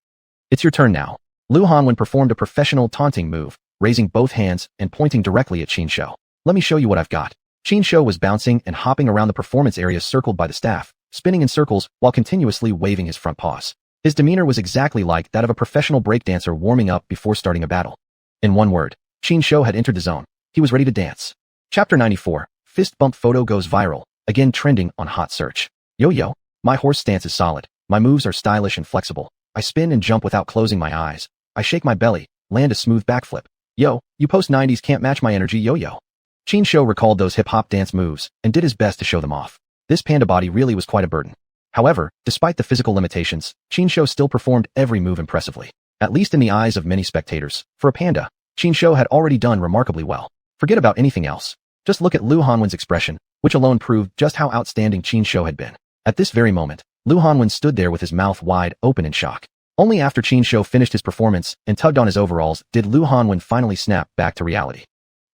"It's your turn now." xuanhuan performed a professional taunting move, raising both hands and pointing directly at Qinshu. "Let me show you what I've got." Qinshu was bouncing and hopping around the performance area circled by the staff, spinning in circles while continuously waving his front paws. His demeanor was exactly like that of a professional breakdancer warming up before starting a battle. In one word, Qinshu had entered the zone. He was ready to dance. Chapter 94, Fist Bump Photo Goes Viral, again trending on Hot Search. "Yo, my horse stance is solid. My moves are stylish and flexible. I spin and jump without closing my eyes. I shake my belly, land a smooth backflip. Yo, you post-90s can't match my energy, yo." Qinshu recalled those hip-hop dance moves and did his best to show them off. This panda body really was quite a burden. However, despite the physical limitations, Qinshu still performed every move impressively. At least in the eyes of many spectators, for a panda, Qinshu had already done remarkably well. Forget about anything else. Just look at xuanhuan's expression, which alone proved just how outstanding Qinshu had been. At this very moment, xuanhuan stood there with his mouth wide open in shock. Only after Qinshu finished his performance and tugged on his overalls did xuanhuan finally snap back to reality.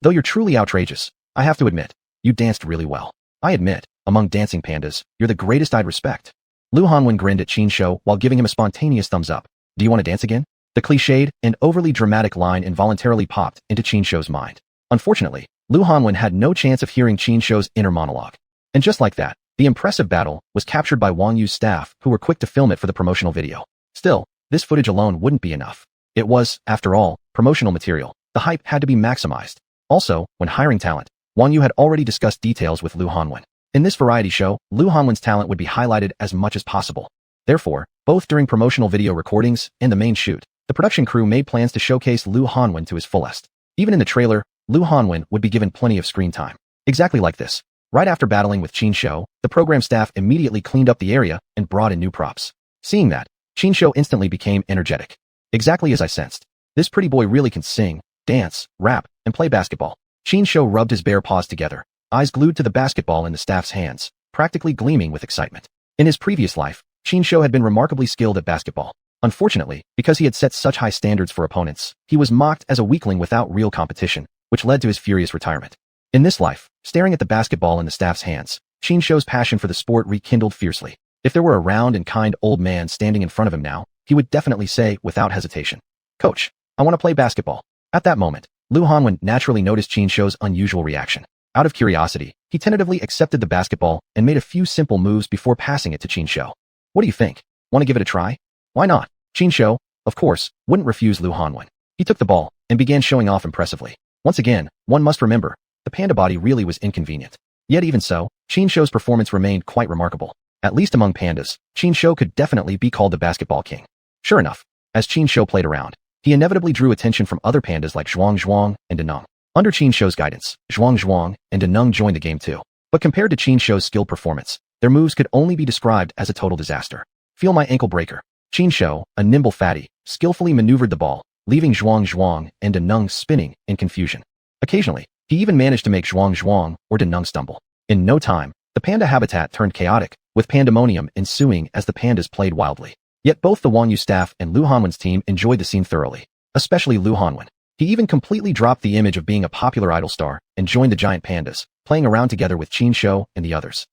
"Though you're truly outrageous, I have to admit, you danced really well. I admit, among dancing pandas, you're the greatest I'd respect." xuanhuan grinned at Qinshu while giving him a spontaneous thumbs up. "Do you want to dance again?" The cliched and overly dramatic line involuntarily popped into Qinshu's mind. Unfortunately, xuanhuan had no chance of hearing Qinshu's inner monologue. And just like that, the impressive battle was captured by Wang Yu's staff, who were quick to film it for the promotional video. Still, this footage alone wouldn't be enough. It was, after all, promotional material. The hype had to be maximized. Also, when hiring talent, Wang Yu had already discussed details with xuanhuan. In this variety show, xuanhuan's talent would be highlighted as much as possible. Therefore, both during promotional video recordings and the main shoot, the production crew made plans to showcase xuanhuan to his fullest. Even in the trailer, xuanhuan would be given plenty of screen time. Exactly like this. Right after battling with Qinshu, the program staff immediately cleaned up the area and brought in new props. Seeing that, Qinshu instantly became energetic. Exactly as I sensed. This pretty boy really can sing, dance, rap, and play basketball. Qinshu rubbed his bare paws together, eyes glued to the basketball in the staff's hands, practically gleaming with excitement. In his previous life, Qinshu had been remarkably skilled at basketball. Unfortunately, because he had set such high standards for opponents, he was mocked as a weakling without real competition, which led to his furious retirement. In this life, staring at the basketball in the staff's hands, Qinshu's passion for the sport rekindled fiercely. If there were a round and kind old man standing in front of him now, he would definitely say without hesitation, "Coach, I want to play basketball." At that moment, xuanhuan naturally noticed Qinshu's unusual reaction. Out of curiosity, he tentatively accepted the basketball and made a few simple moves before passing it to Qinshu. "What do you think? Want to give it a try?" "Why not?" Qinshu, of course, wouldn't refuse xuanhuan. He took the ball and began showing off impressively. Once again, one must remember, the panda body really was inconvenient. Yet even so, Qinshu's performance remained quite remarkable. At least among pandas, Qinshu could definitely be called the basketball king. Sure enough, as Qin Shou played around, he inevitably drew attention from other pandas like xuanhuan and Deneng. Under Qin Shou's guidance, xuanhuan and Deneng joined the game too. But compared to Qin Shou's skilled performance, their moves could only be described as a total disaster. Feel my ankle breaker. Qin Shou, a nimble fatty, skillfully maneuvered the ball, leaving xuanhuan and Deneng spinning in confusion. Occasionally, he even managed to make xuanhuan or Deneng stumble. In no time, the panda habitat turned chaotic, with pandemonium ensuing as the pandas played wildly. Yet both the Wang Yu staff and Lu Hanwen's team enjoyed the scene thoroughly, especially Lu Hanwen. He even completely dropped the image of being a popular idol star and joined the giant pandas, playing around together with Qin Shou and the others.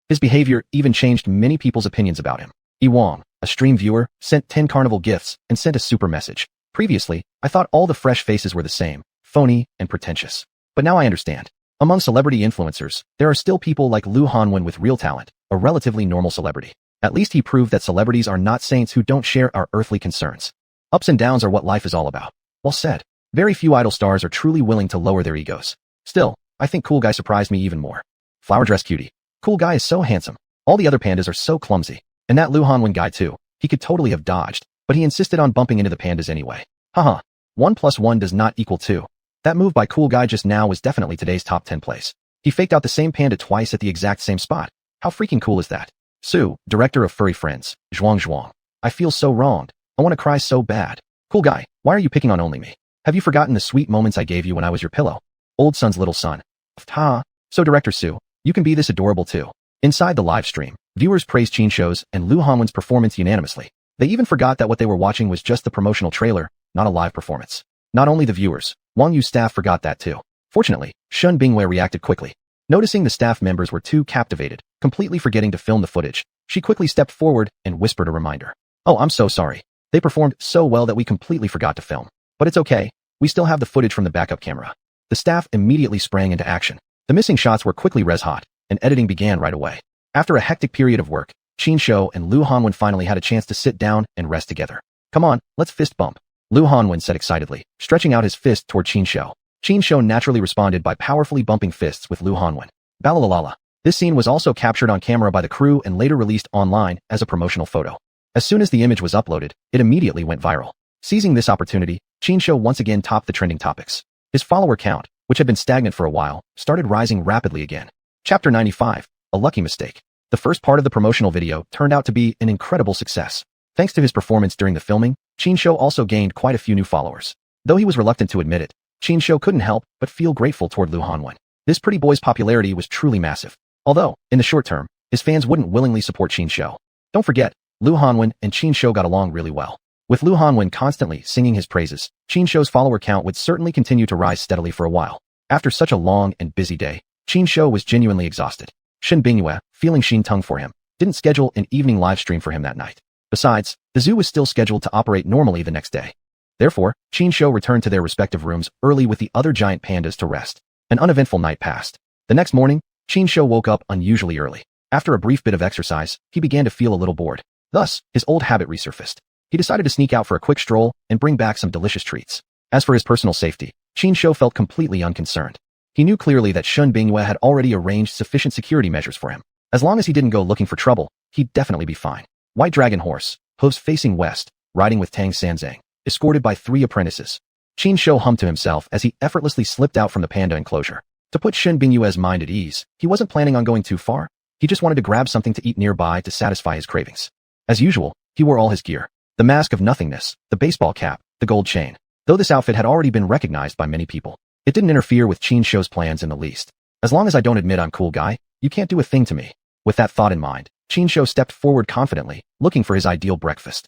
His behavior even changed many people's opinions about him. Wang, a stream viewer, sent 10 carnival gifts and sent a super message. Previously, I thought all the fresh faces were the same, phony and pretentious. But now I understand. Among celebrity influencers, there are still people like Lu Hanwen with real talent, a relatively normal celebrity. At least he proved that celebrities are not saints who don't share our earthly concerns. Ups and downs are what life is all about. Well said. Very few idol stars are truly willing to lower their egos. Still, I think Cool Guy surprised me even more. Flower dress cutie. Cool Guy is so handsome. All the other pandas are so clumsy. And that Lu Hanwen guy too. He could totally have dodged, but he insisted on bumping into the pandas anyway. Haha. 1 + 1 does not equal 2. That move by Cool Guy just now was definitely today's top 10 place. He faked out the same panda twice at the exact same spot. How freaking cool is that? Sue, director of Furry Friends, xuanhuan. I feel so wronged. I want to cry so bad. Cool Guy, why are you picking on only me? Have you forgotten the sweet moments I gave you when I was your pillow? Old son's little son. Ha. So Director Sue, you can be this adorable too. Inside the live stream, viewers praised Qin Shou's and Lu Hanwen's performance unanimously. They even forgot that what they were watching was just the promotional trailer, not a live performance. Not only the viewers, Wang Yu's staff forgot that too. Fortunately, Shun Bingwei reacted quickly. Noticing the staff members were too captivated, completely forgetting to film the footage, she quickly stepped forward and whispered a reminder. Oh, I'm so sorry. They performed so well that we completely forgot to film. But it's okay. We still have the footage from the backup camera. The staff immediately sprang into action. The missing shots were quickly res-hot, and editing began right away. After a hectic period of work, Qin Shou and Lu Hanwen finally had a chance to sit down and rest together. Come on, let's fist bump. Lu Hanwen said excitedly, stretching out his fist toward Qin Shou. Qin Shou naturally responded by powerfully bumping fists with Lu Hanwen. Balalalala. This scene was also captured on camera by the crew and later released online as a promotional photo. As soon as the image was uploaded, it immediately went viral. Seizing this opportunity, Qin Shou once again topped the trending topics. His follower count, which had been stagnant for a while, started rising rapidly again. Chapter 95, A Lucky Mistake. The first part of the promotional video turned out to be an incredible success. Thanks to his performance during the filming, Qin Shou also gained quite a few new followers. Though he was reluctant to admit it, Qin Shou couldn't help but feel grateful toward Lu Hanwen. This pretty boy's popularity was truly massive. Although, in the short term, his fans wouldn't willingly support Qin Shou. Don't forget, Lu Hanwen and Qin Shou got along really well. With Lu Hanwen constantly singing his praises, Qin Shou's follower count would certainly continue to rise steadily for a while. After such a long and busy day, Qin Shou was genuinely exhausted. Shen Bingyue, feeling Xin Tung for him, didn't schedule an evening live stream for him that night. Besides, the zoo was still scheduled to operate normally the next day. Therefore, Qin Shou returned to their respective rooms early with the other giant pandas to rest. An uneventful night passed. The next morning, Qin Shou woke up unusually early. After a brief bit of exercise, he began to feel a little bored. Thus, his old habit resurfaced. He decided to sneak out for a quick stroll and bring back some delicious treats. As for his personal safety, Qin Shou felt completely unconcerned. He knew clearly that Shun Bingyue had already arranged sufficient security measures for him. As long as he didn't go looking for trouble, he'd definitely be fine. White dragon horse, hooves facing west, riding with Tang Sanzang, escorted by 3 apprentices. Qin Shou hummed to himself as he effortlessly slipped out from the panda enclosure. To put Shun Bingyue's mind at ease, he wasn't planning on going too far. He just wanted to grab something to eat nearby to satisfy his cravings. As usual, he wore all his gear. The mask of nothingness, the baseball cap, the gold chain. Though this outfit had already been recognized by many people, it didn't interfere with Qin Shou's plans in the least. As long as I don't admit I'm cool guy, you can't do a thing to me. With that thought in mind, Qin Shou stepped forward confidently, looking for his ideal breakfast.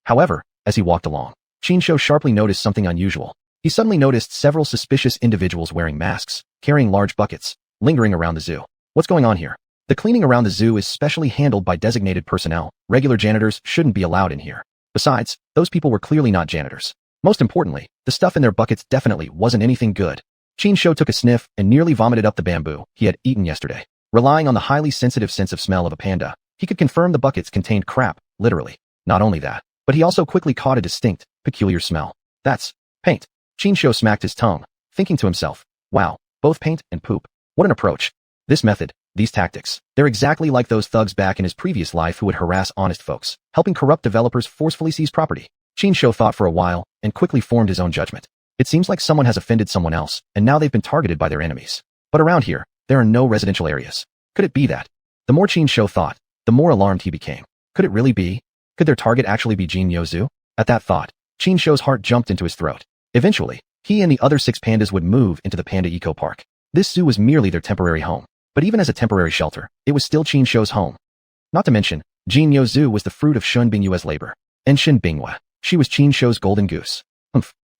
However, as he walked along, Qin Shou sharply noticed something unusual. He suddenly noticed several suspicious individuals wearing masks, carrying large buckets, lingering around the zoo. What's going on here? The cleaning around the zoo is specially handled by designated personnel. Regular janitors shouldn't be allowed in here. Besides, those people were clearly not janitors. Most importantly, the stuff in their buckets definitely wasn't anything good. Qin Shou took a sniff and nearly vomited up the bamboo he had eaten yesterday. Relying on the highly sensitive sense of smell of a panda, he could confirm the buckets contained crap, literally. Not only that, but he also quickly caught a distinct, peculiar smell. That's paint. Qin Shou smacked his tongue, thinking to himself, wow, both paint and poop. What an approach. This method, these tactics. They're exactly like those thugs back in his previous life who would harass honest folks, helping corrupt developers forcefully seize property. Qin Shou thought for a while and quickly formed his own judgment. It seems like someone has offended someone else, and now they've been targeted by their enemies. But around here, there are no residential areas. Could it be that? The more Qin Shou thought, the more alarmed he became. Could it really be? Could their target actually be Jinyo Zoo? At that thought, Qin Shou's heart jumped into his throat. Eventually, he and the other 6 pandas would move into the Panda Eco Park. This zoo was merely their temporary home. But even as a temporary shelter, it was still Qin Shou's home. Not to mention, Jinyo Zoo was the fruit of Shun Bingyue's labor. And Shin Bingyue, she was Qin Shou's golden goose.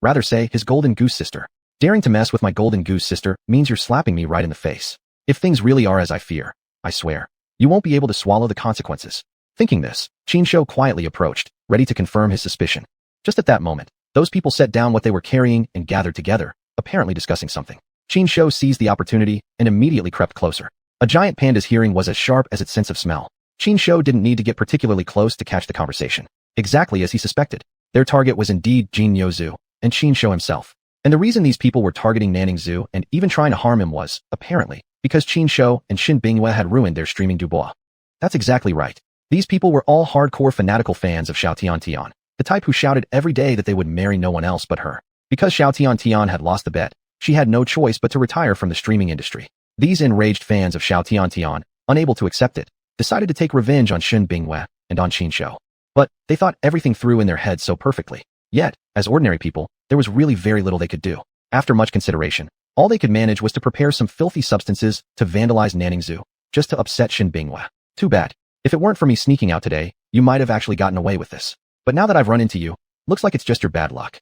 Rather say, his golden goose sister. Daring to mess with my golden goose sister means you're slapping me right in the face. If things really are as I fear, I swear, you won't be able to swallow the consequences. Thinking this, Qin Shou quietly approached, ready to confirm his suspicion. Just at that moment, those people set down what they were carrying and gathered together, apparently discussing something. Qin Shou seized the opportunity and immediately crept closer. A giant panda's hearing was as sharp as its sense of smell. Qin Shou didn't need to get particularly close to catch the conversation. Exactly as he suspected. Their target was indeed Jinyo Zoo and Qin Shou himself. And the reason these people were targeting Nanning Zoo and even trying to harm him was, apparently, because Qin Shou and Shin Bingyue had ruined their streaming Dubois. That's exactly right. These people were all hardcore fanatical fans of Xiao Tian, the type who shouted every day that they would marry no one else but her. Because Xiao Tian had lost the bet, she had no choice but to retire from the streaming industry. These enraged fans of Xiao Tian, unable to accept it, decided to take revenge on Shin Bingyue and on Qin Shou. But they thought everything through in their heads so perfectly. Yet, as ordinary people, there was really very little they could do. After much consideration, all they could manage was to prepare some filthy substances to vandalize Nanning Zoo, just to upset Shin Bingyue. Too bad. If it weren't for me sneaking out today, you might have actually gotten away with this. But now that I've run into you, looks like it's just your bad luck.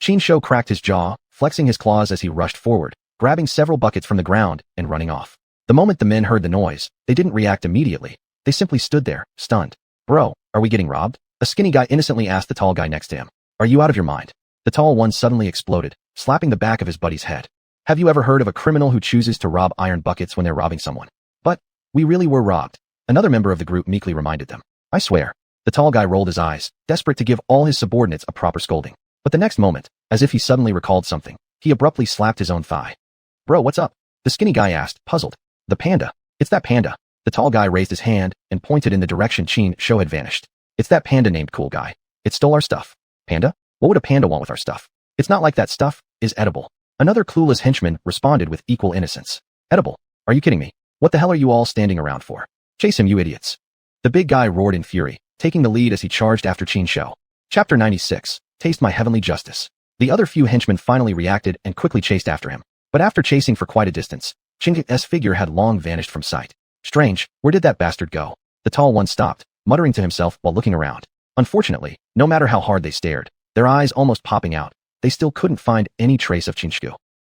Qin Shou cracked his jaw, flexing his claws as he rushed forward, grabbing several buckets from the ground and running off. The moment the men heard the noise, they didn't react immediately. They simply stood there, stunned. Bro, are we getting robbed? A skinny guy innocently asked the tall guy next to him. Are you out of your mind? The tall one suddenly exploded, slapping the back of his buddy's head. Have you ever heard of a criminal who chooses to rob iron buckets when they're robbing someone? But we really were robbed. Another member of the group meekly reminded them. I swear. The tall guy rolled his eyes, desperate to give all his subordinates a proper scolding. But the next moment, as if he suddenly recalled something, he abruptly slapped his own thigh. Bro, what's up? The skinny guy asked, puzzled. The panda. It's that panda. The tall guy raised his hand and pointed in the direction Qin Shou had vanished. It's that panda named Cool Guy. It stole our stuff. Panda? What would a panda want with our stuff? It's not like that stuff is edible. Another clueless henchman responded with equal innocence. Edible? Are you kidding me? What the hell are you all standing around for? Chase him, you idiots. The big guy roared in fury, taking the lead as he charged after Qin Shou. Chapter 96. Taste my heavenly justice. The other few henchmen finally reacted and quickly chased after him. But after chasing for quite a distance, Qin's figure had long vanished from sight. Strange, where did that bastard go? The tall one stopped, muttering to himself while looking around. Unfortunately, no matter how hard they stared, their eyes almost popping out, they still couldn't find any trace of Qin Shou.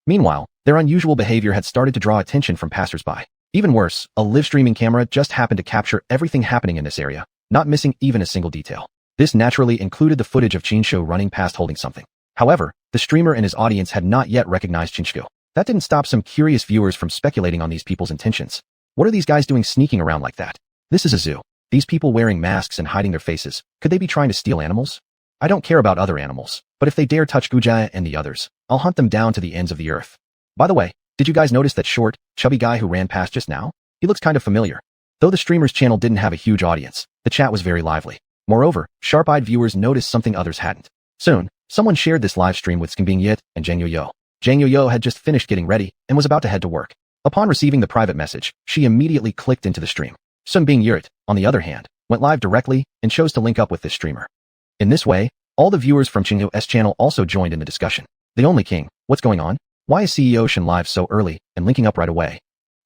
Meanwhile, their unusual behavior had started to draw attention from passersby. Even worse, a live streaming camera just happened to capture everything happening in this area, not missing even a single detail. This naturally included the footage of Qin Shou running past holding something. However, the streamer and his audience had not yet recognized Qin Shou. That didn't stop some curious viewers from speculating on these people's intentions. What are these guys doing sneaking around like that? This is a zoo. These people wearing masks and hiding their faces, could they be trying to steal animals? I don't care about other animals, but if they dare touch Gujia and the others, I'll hunt them down to the ends of the earth. By the way, did you guys notice that short, chubby guy who ran past just now? He looks kind of familiar. Though the streamer's channel didn't have a huge audience, the chat was very lively. Moreover, sharp-eyed viewers noticed something others hadn't. Soon, someone shared this live stream with Skingbing Yit and Zhang Yoyo. Zhang Yoyo had just finished getting ready and was about to head to work. Upon receiving the private message, she immediately clicked into the stream. Sunbing Yurt, on the other hand, went live directly and chose to link up with this streamer. In this way, all the viewers from Qingyu's channel also joined in the discussion. The only king, what's going on? Why is CEO Shen live so early and linking up right away?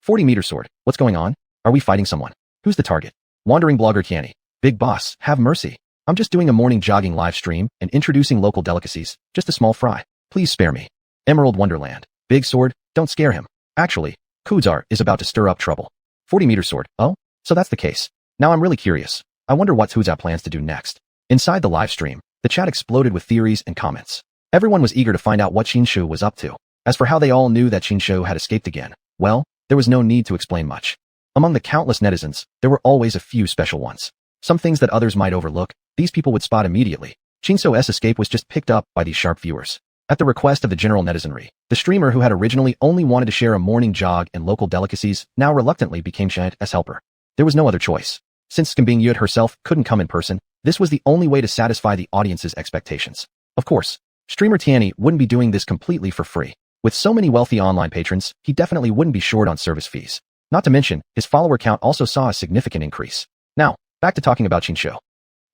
40-meter sword, what's going on? Are we fighting someone? Who's the target? Wandering blogger Kiani. Big boss, have mercy. I'm just doing a morning jogging live stream and introducing local delicacies, just a small fry. Please spare me. Emerald Wonderland. Big sword, don't scare him. Actually, Kudzar is about to stir up trouble. 40-meter sword, oh? So that's the case. Now I'm really curious. I wonder what Kudzar plans to do next. Inside the live stream, the chat exploded with theories and comments. Everyone was eager to find out what Qin Shou was up to. As for how they all knew that Qin Shou had escaped again, well, there was no need to explain much. Among the countless netizens, there were always a few special ones. Some things that others might overlook, these people would spot immediately. Qin Shou's escape was just picked up by these sharp viewers. At the request of the general netizenry, the streamer who had originally only wanted to share a morning jog and local delicacies now reluctantly became Shan's helper. There was no other choice. Since Skimbing herself couldn't come in person, this was the only way to satisfy the audience's expectations. Of course, streamer Tianyi wouldn't be doing this completely for free. With so many wealthy online patrons, he definitely wouldn't be short on service fees. Not to mention, his follower count also saw a significant increase. Now, back to talking about Qinshu.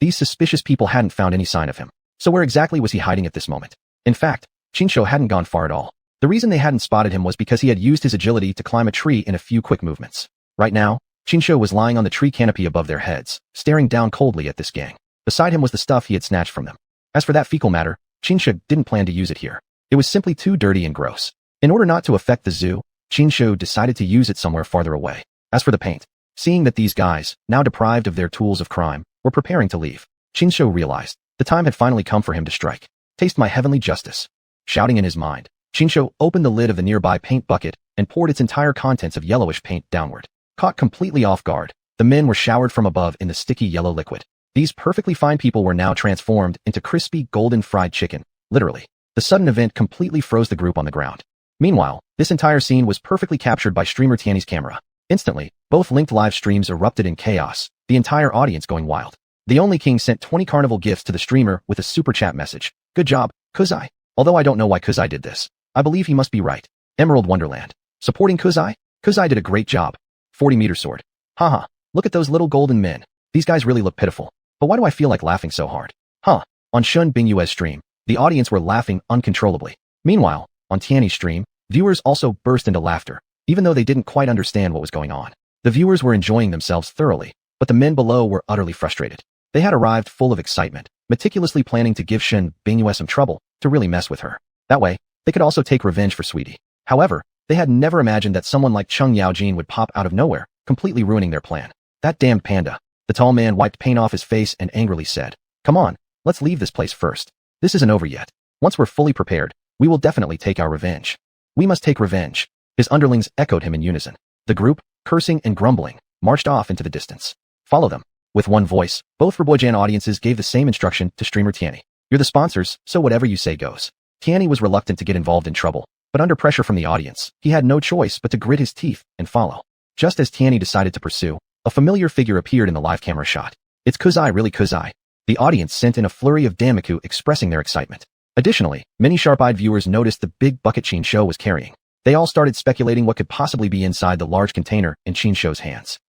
These suspicious people hadn't found any sign of him. So where exactly was he hiding at this moment? In fact, Qinshu hadn't gone far at all. The reason they hadn't spotted him was because he had used his agility to climb a tree in a few quick movements. Right now, Qinshu was lying on the tree canopy above their heads, staring down coldly at this gang. Beside him was the stuff he had snatched from them. As for that fecal matter, Qinshu didn't plan to use it here. It was simply too dirty and gross. In order not to affect the zoo, Qinshu decided to use it somewhere farther away. As for the paint, seeing that these guys, now deprived of their tools of crime, were preparing to leave, Qinshu realized the time had finally come for him to strike. Taste my heavenly justice. Shouting in his mind, Qinshu opened the lid of the nearby paint bucket and poured its entire contents of yellowish paint downward. Caught completely off guard, the men were showered from above in the sticky yellow liquid. These perfectly fine people were now transformed into crispy golden fried chicken. Literally, the sudden event completely froze the group on the ground. Meanwhile, this entire scene was perfectly captured by streamer Tianyi's camera. Instantly, both linked live streams erupted in chaos, the entire audience going wild. The Only King sent 20 carnival gifts to the streamer with a super chat message. Good job, Kuzai. Although I don't know why Kuzai did this, I believe he must be right. Emerald Wonderland. Supporting Kuzai? Kuzai did a great job. 40-meter sword. Haha, look at those little golden men. These guys really look pitiful. But why do I feel like laughing so hard? Huh. On Shun Bingyue's stream, the audience were laughing uncontrollably. Meanwhile, on Tianyi's stream, viewers also burst into laughter, even though they didn't quite understand what was going on. The viewers were enjoying themselves thoroughly, but the men below were utterly frustrated. They had arrived full of excitement, meticulously planning to give Shun Bingyue some trouble, to really mess with her. That way, they could also take revenge for Sweetie. However, they had never imagined that someone like Cheng Yaojin would pop out of nowhere, completely ruining their plan. That damned panda. The tall man wiped paint off his face and angrily said, "Come on, let's leave this place first. This isn't over yet. Once we're fully prepared, we will definitely take our revenge. We must take revenge." His underlings echoed him in unison. The group, cursing and grumbling, marched off into the distance. Follow them. With one voice, both Reborn audiences gave the same instruction to streamer Tianyi. You're the sponsors, so whatever you say goes. Tianyi was reluctant to get involved in trouble, but under pressure from the audience, he had no choice but to grit his teeth and follow. Just as Tianyi decided to pursue, a familiar figure appeared in the live camera shot. It's Kuzai, really Kuzai. The audience sent in a flurry of Damaku expressing their excitement. Additionally, many sharp-eyed viewers noticed the big bucket Qinshu was carrying. They all started speculating what could possibly be inside the large container in Qinshu's hands.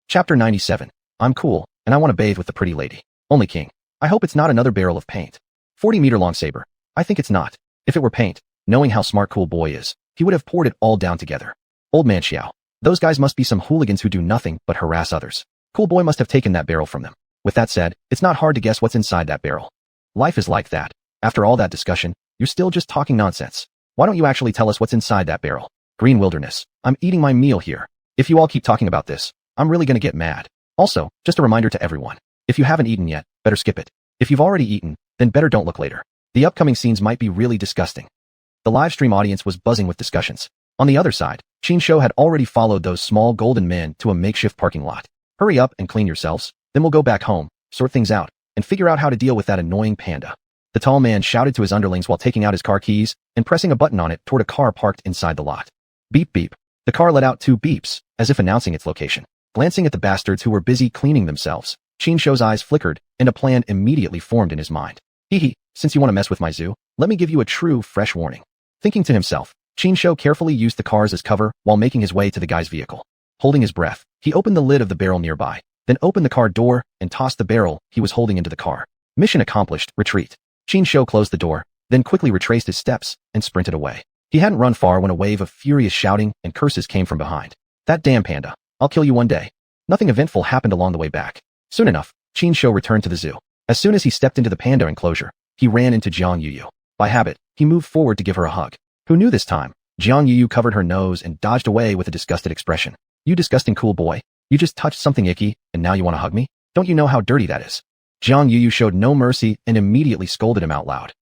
Chapter 97. I'm cool, and I want to bathe with the pretty lady. Only King. I hope it's not another barrel of paint. 40-meter long saber. I think it's not. If it were paint, knowing how smart Cool Boy is, he would have poured it all down together. Old man Xiao. Those guys must be some hooligans who do nothing but harass others. Cool Boy must have taken that barrel from them. With that said, it's not hard to guess what's inside that barrel. Life is like that. After all that discussion, you're still just talking nonsense. Why don't you actually tell us what's inside that barrel? Green Wilderness. I'm eating my meal here. If you all keep talking about this, I'm really gonna get mad. Also, just a reminder to everyone. If you haven't eaten yet, better skip it. If you've already eaten, then better don't look later. The upcoming scenes might be really disgusting. The live stream audience was buzzing with discussions. On the other side, Qinshu had already followed those small golden men to a makeshift parking lot. Hurry up and clean yourselves, then we'll go back home, sort things out, and figure out how to deal with that annoying panda. The tall man shouted to his underlings while taking out his car keys and pressing a button on it toward a car parked inside the lot. Beep beep. The car let out 2 beeps, as if announcing its location. Glancing at the bastards who were busy cleaning themselves, Qinshu's eyes flickered, and a plan immediately formed in his mind. Hee, since you want to mess with my zoo, let me give you a true, fresh warning. Thinking to himself, Qinshu carefully used the cars as cover while making his way to the guy's vehicle. Holding his breath, he opened the lid of the barrel nearby, then opened the car door and tossed the barrel he was holding into the car. Mission accomplished, retreat. Qinshu closed the door, then quickly retraced his steps and sprinted away. He hadn't run far when a wave of furious shouting and curses came from behind. That damn panda. I'll kill you one day. Nothing eventful happened along the way back. Soon enough, Qinshu returned to the zoo. As soon as he stepped into the panda enclosure, he ran into Jiang Yuyu. By habit, he moved forward to give her a hug. Who knew this time? Jiang Yuyu covered her nose and dodged away with a disgusted expression. You disgusting cool boy. You just touched something icky, and now you want to hug me? Don't you know how dirty that is? Jiang Yuyu showed no mercy and immediately scolded him out loud.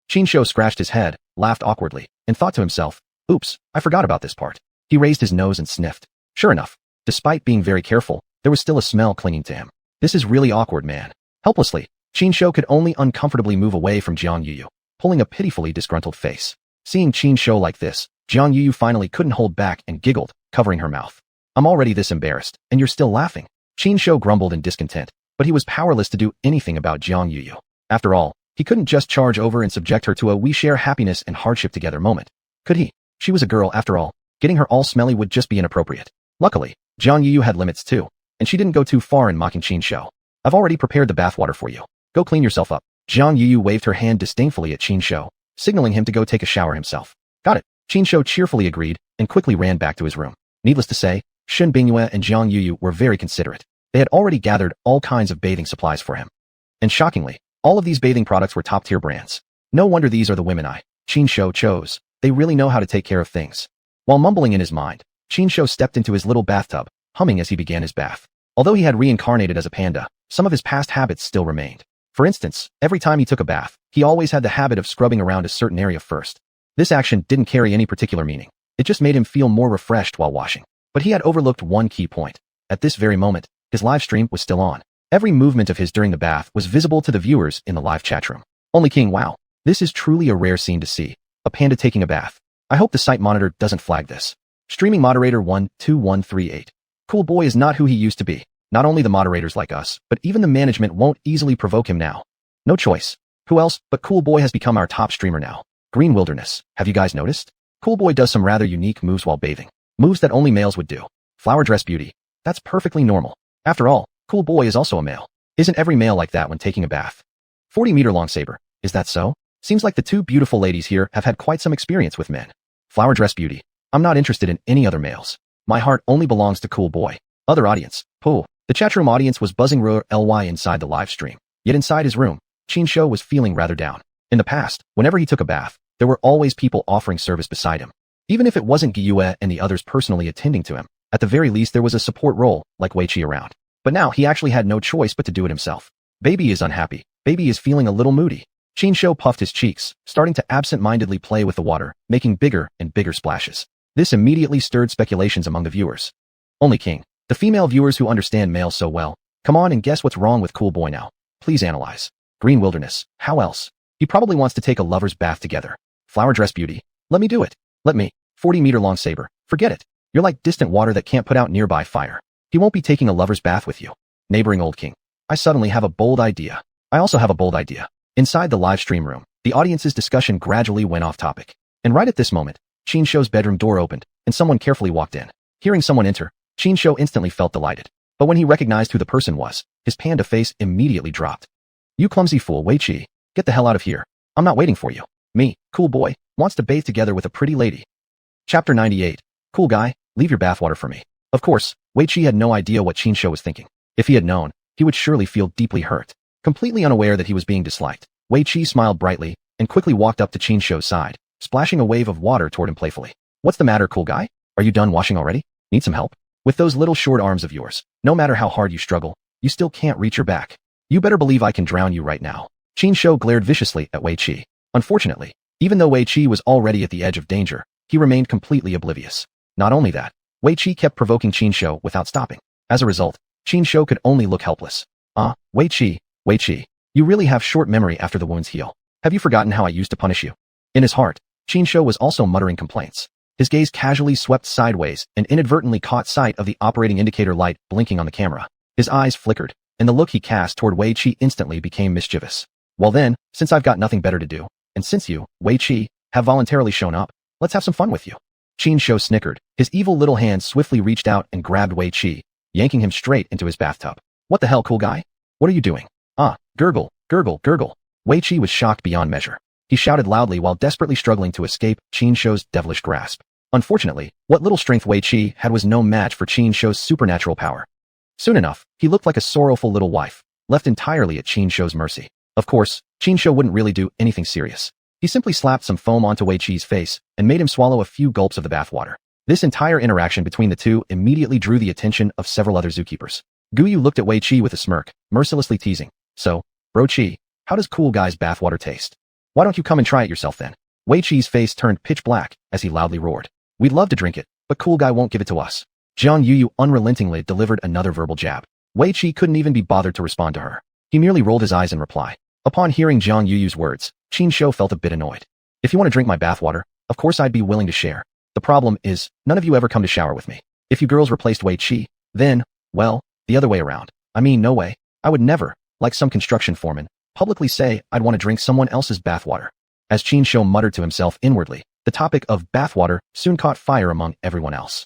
Qinshu scratched his head, laughed awkwardly, and thought to himself, oops, I forgot about this part. He raised his nose and sniffed. Sure enough, despite being very careful, there was still a smell clinging to him. This is really awkward, man. Helplessly, Qinshu could only uncomfortably move away from Jiang Yuyu. pulling a pitifully disgruntled face. Seeing Qin Shou like this, Jiang Yuyu finally couldn't hold back and giggled, covering her mouth. I'm already this embarrassed, and you're still laughing. Qin Shou grumbled in discontent, but he was powerless to do anything about Jiang Yuyu. After all, he couldn't just charge over and subject her to a we share happiness and hardship together moment. Could he? She was a girl after all. Getting her all smelly would just be inappropriate. Luckily, Jiang Yuyu had limits too, and she didn't go too far in mocking Qin Shou. I've already prepared the bathwater for you. Go clean yourself up. Jiang Yuyu waved her hand disdainfully at Qin Shou, signaling him to go take a shower himself. Got it. Qin Shou cheerfully agreed and quickly ran back to his room. Needless to say, Shen Bingyue and Jiang Yuyu were very considerate. They had already gathered all kinds of bathing supplies for him. And shockingly, all of these bathing products were top-tier brands. No wonder these are the women Qin Shou chose. They really know how to take care of things. While mumbling in his mind, Qin Shou stepped into his little bathtub, humming as he began his bath. Although he had reincarnated as a panda, some of his past habits still remained. For instance, every time he took a bath, he always had the habit of scrubbing around a certain area first. This action didn't carry any particular meaning. It just made him feel more refreshed while washing. But he had overlooked one key point. At this very moment, his live stream was still on. Every movement of his during the bath was visible to the viewers in the live chat room. Only King, wow. This is truly a rare scene to see. A panda taking a bath. I hope the site monitor doesn't flag this. Streaming moderator 12138. Cool Boy is not who he used to be. Not only the moderators like us, but even the management won't easily provoke him now. No choice. Who else but Cool Boy has become our top streamer now? Green Wilderness. Have you guys noticed? Cool Boy does some rather unique moves while bathing. Moves that only males would do. Flower dress beauty. That's perfectly normal. After all, Cool Boy is also a male. Isn't every male like that when taking a bath? 40-meter long saber. Is that so? Seems like the two beautiful ladies here have had quite some experience with men. Flower dress beauty. I'm not interested in any other males. My heart only belongs to Cool Boy. Other audience. Pooh. The chatroom audience was buzzing ly inside the live stream. Yet inside his room, Qin Shou was feeling rather down. In the past, whenever he took a bath, there were always people offering service beside him. Even if it wasn't Gyue and the others personally attending to him, at the very least there was a support role, like Wei Qi around. But now he actually had no choice but to do it himself. Baby is unhappy. Baby is feeling a little moody. Qin Shou puffed his cheeks, starting to absent-mindedly play with the water, making bigger and bigger splashes. This immediately stirred speculations among the viewers. Only King. The female viewers who understand males so well. Come on and guess what's wrong with Cool Boy now. Please analyze. Green Wilderness. How else? He probably wants to take a lover's bath together. Flower dress beauty. Let me do it. Let me. 40-meter long saber. Forget it. You're like distant water that can't put out nearby fire. He won't be taking a lover's bath with you. Neighboring Old King. I suddenly have a bold idea. I also have a bold idea. Inside the live stream room, the audience's discussion gradually went off topic. And right at this moment, Qin Shou's bedroom door opened, and someone carefully walked in. Hearing someone enter, Qin Shou instantly felt delighted. But when he recognized who the person was, his panda face immediately dropped. You clumsy fool, Wei Qi. Get the hell out of here. I'm not waiting for you. Me, Cool Boy, wants to bathe together with a pretty lady. Chapter 98. Cool guy, leave your bathwater for me. Of course, Wei Qi had no idea what Qin Shou was thinking. If he had known, he would surely feel deeply hurt. Completely unaware that he was being disliked, Wei Qi smiled brightly and quickly walked up to Qin Shou's side, splashing a wave of water toward him playfully. What's the matter, cool guy? Are you done washing already? Need some help? With those little short arms of yours, no matter how hard you struggle, you still can't reach your back. You better believe I can drown you right now. Qin Shou glared viciously at Wei Qi. Unfortunately, even though Wei Qi was already at the edge of danger, he remained completely oblivious. Not only that, Wei Qi kept provoking Qin Shou without stopping. As a result, Qin Shou could only look helpless. Wei Qi, you really have short memory after the wounds heal. Have you forgotten how I used to punish you? In his heart, Qin Shou was also muttering complaints. His gaze casually swept sideways and inadvertently caught sight of the operating indicator light blinking on the camera. His eyes flickered, and the look he cast toward Wei Qi instantly became mischievous. Well then, since I've got nothing better to do, and since you, Wei Qi, have voluntarily shown up, let's have some fun with you. Qin Shou snickered. His evil little hand swiftly reached out and grabbed Wei Qi, yanking him straight into his bathtub. What the hell, cool guy? What are you doing? Gurgle, gurgle, gurgle. Wei Qi was shocked beyond measure. He shouted loudly while desperately struggling to escape Qin Shou's devilish grasp. Unfortunately, what little strength Wei Qi had was no match for Qin Shou's supernatural power. Soon enough, he looked like a sorrowful little wife, left entirely at Qin Shou's mercy. Of course, Qin Shou wouldn't really do anything serious. He simply slapped some foam onto Wei Qi's face and made him swallow a few gulps of the bathwater. This entire interaction between the two immediately drew the attention of several other zookeepers. Guyu looked at Wei Qi with a smirk, mercilessly teasing. So, bro Qi, how does cool guy's bathwater taste? Why don't you come and try it yourself then? Wei Qi's face turned pitch black as he loudly roared. We'd love to drink it, but cool guy won't give it to us. Jiang Yuyu unrelentingly delivered another verbal jab. Wei Qi couldn't even be bothered to respond to her. He merely rolled his eyes in reply. Upon hearing Jiang Yuyu's words, Qin Shou felt a bit annoyed. If you want to drink my bathwater, of course I'd be willing to share. The problem is, none of you ever come to shower with me. If you girls replaced Wei Qi, then, well, the other way around. I mean, no way. I would never, like some construction foreman, publicly say I'd want to drink someone else's bathwater. As Qin Shou muttered to himself inwardly, the topic of bathwater soon caught fire among everyone else.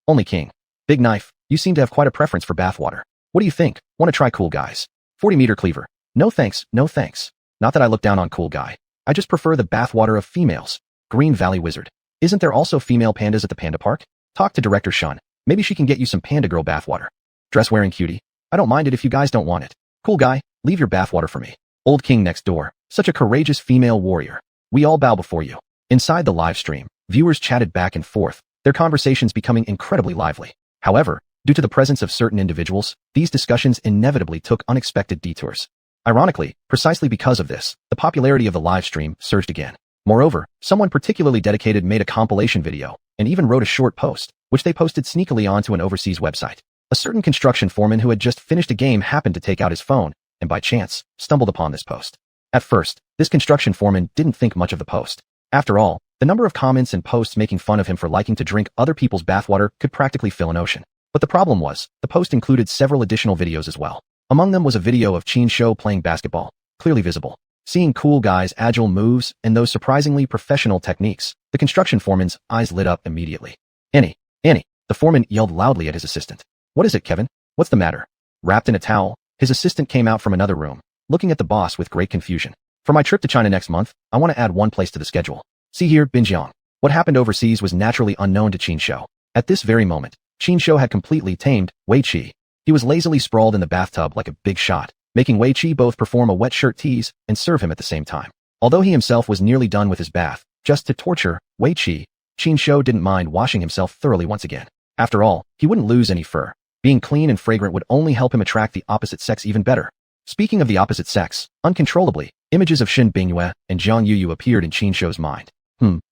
Only King. Big Knife, you seem to have quite a preference for bathwater. What do you think? Want to try Cool Guy's 40-meter cleaver? No thanks, no thanks. Not that I look down on Cool Guy. I just prefer the bathwater of females. Green Valley Wizard. Isn't there also female pandas at the Panda Park? Talk to Director Shun. Maybe she can get you some Panda Girl bathwater. Dress-wearing cutie. I don't mind it if you guys don't want it. Cool Guy, leave your bathwater for me. Old King next door. Such a courageous female warrior. We all bow before you. Inside the live stream, viewers chatted back and forth, their conversations becoming incredibly lively. However, due to the presence of certain individuals, these discussions inevitably took unexpected detours. Ironically, precisely because of this, the popularity of the live stream surged again. Moreover, someone particularly dedicated made a compilation video, and even wrote a short post, which they posted sneakily onto an overseas website. A certain construction foreman who had just finished a game happened to take out his phone, and by chance, stumbled upon this post. At first, this construction foreman didn't think much of the post. After all, the number of comments and posts making fun of him for liking to drink other people's bathwater could practically fill an ocean. But the problem was, the post included several additional videos as well. Among them was a video of Qin Shou playing basketball, clearly visible. Seeing Cool Guy's agile moves and those surprisingly professional techniques, the construction foreman's eyes lit up immediately. Annie, the foreman yelled loudly at his assistant. What is it, Kevin? What's the matter? Wrapped in a towel, his assistant came out from another room, looking at the boss with great confusion. For my trip to China next month, I want to add one place to the schedule. See here, Binjiang. What happened overseas was naturally unknown to Qin Shou. At this very moment, Qin Shou had completely tamed Wei Qi. He was lazily sprawled in the bathtub like a big shot, making Wei Qi both perform a wet shirt tease and serve him at the same time. Although he himself was nearly done with his bath, just to torture Wei Qi, Qin Shou didn't mind washing himself thoroughly once again. After all, he wouldn't lose any fur. Being clean and fragrant would only help him attract the opposite sex even better. Speaking of the opposite sex, uncontrollably, images of Shen Bingyue and Zhang Yuyu appeared in Qin Shou's mind.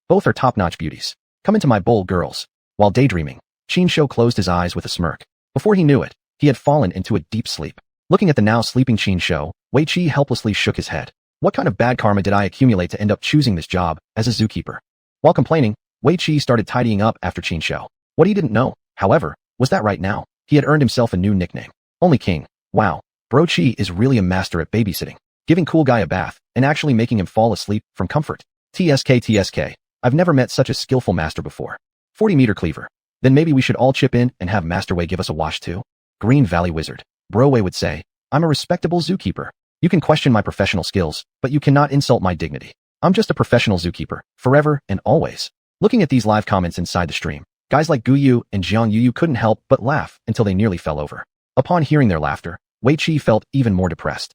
Both are top-notch beauties. Come into my bowl, girls. While daydreaming, Qin Shou closed his eyes with a smirk. Before he knew it, he had fallen into a deep sleep. Looking at the now sleeping Qin Shou, Wei Qi helplessly shook his head. What kind of bad karma did I accumulate to end up choosing this job as a zookeeper? While complaining, Wei Qi started tidying up after Qin Shou. What he didn't know, however, was that right now, he had earned himself a new nickname. Only King. Wow, Bro Qi is really a master at babysitting, giving Cool Guy a bath, and actually making him fall asleep from comfort. TSK. I've never met such a skillful master before. 40-meter cleaver. Then maybe we should all chip in and have Master Wei give us a wash too? Green Valley Wizard. Bro Wei would say, I'm a respectable zookeeper. You can question my professional skills, but you cannot insult my dignity. I'm just a professional zookeeper, forever and always. Looking at these live comments inside the stream, guys like Gu Yu and Zhang Yuyu couldn't help but laugh until they nearly fell over. Upon hearing their laughter, Wei Qi felt even more depressed.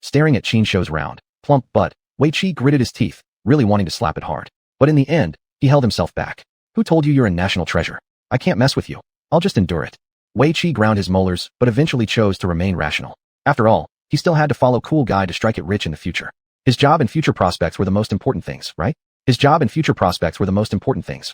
Staring at Qin Shou's round, plump butt, Wei Qi gritted his teeth, really wanting to slap it hard. But in the end, he held himself back. Who told you you're a national treasure? I can't mess with you. I'll just endure it. Wei Qi ground his molars, but eventually chose to remain rational. After all, he still had to follow Cool Guy to strike it rich in the future. His job and future prospects were the most important things,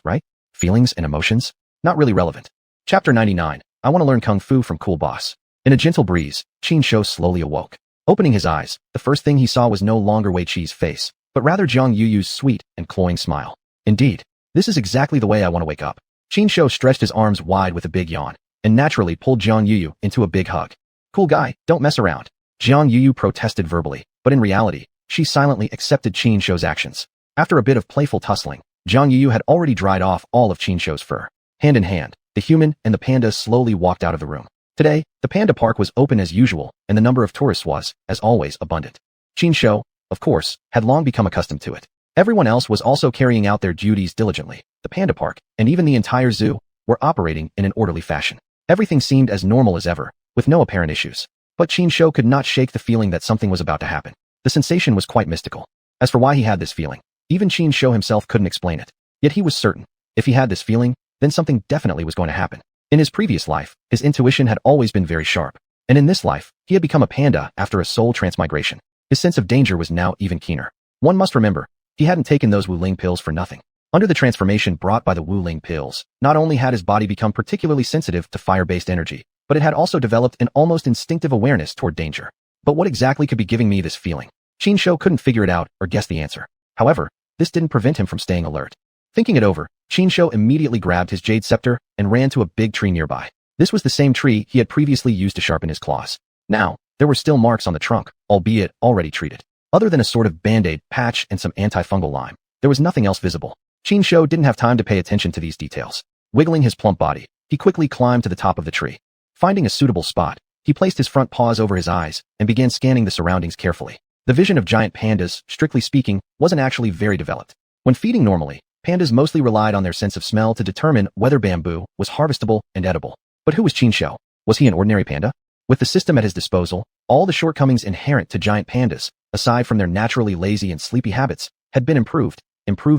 right? Feelings and emotions? Not really relevant. Chapter 99. I want to learn Kung Fu from Cool Boss. In a gentle breeze, Qin Shou slowly awoke. Opening his eyes, the first thing he saw was no longer Wei Qi's face, but rather Zhang Yuyu's sweet and cloying smile. Indeed, this is exactly the way I want to wake up. Qin Shou stretched his arms wide with a big yawn, and naturally pulled Zhang Yuyu into a big hug. Cool Guy, don't mess around. Zhang Yuyu protested verbally, but in reality, she silently accepted Qin Shou's actions. After a bit of playful tussling, Zhang Yuyu had already dried off all of Qin Shou's fur. Hand in hand, the human and the panda slowly walked out of the room. Today, the Panda Park was open as usual, and the number of tourists was, as always, abundant. Qin Shou, of course, had long become accustomed to it. Everyone else was also carrying out their duties diligently. The Panda Park, and even the entire zoo, were operating in an orderly fashion. Everything seemed as normal as ever, with no apparent issues. But Qin Shou could not shake the feeling that something was about to happen. The sensation was quite mystical. As for why he had this feeling, even Qin Shou himself couldn't explain it. Yet he was certain, if he had this feeling, then something definitely was going to happen. In his previous life, his intuition had always been very sharp. And in this life, he had become a panda after a soul transmigration. His sense of danger was now even keener. One must remember, he hadn't taken those Wuling pills for nothing. Under the transformation brought by the Wuling pills, not only had his body become particularly sensitive to fire-based energy, but it had also developed an almost instinctive awareness toward danger. But what exactly could be giving me this feeling? Qin Shou couldn't figure it out or guess the answer. However, this didn't prevent him from staying alert. Thinking it over, Qin Shou immediately grabbed his jade scepter and ran to a big tree nearby. This was the same tree he had previously used to sharpen his claws. Now, there were still marks on the trunk, albeit already treated. Other than a sort of band-aid, patch, and some antifungal lime, there was nothing else visible. Qin Shou didn't have time to pay attention to these details. Wiggling his plump body, he quickly climbed to the top of the tree. Finding a suitable spot, he placed his front paws over his eyes and began scanning the surroundings carefully. The vision of giant pandas, strictly speaking, wasn't actually very developed. When feeding normally, pandas mostly relied on their sense of smell to determine whether bamboo was harvestable and edible. But who was Qin Shou? Was he an ordinary panda? With the system at his disposal, all the shortcomings inherent to giant pandas, aside from their naturally lazy and sleepy habits, had been improved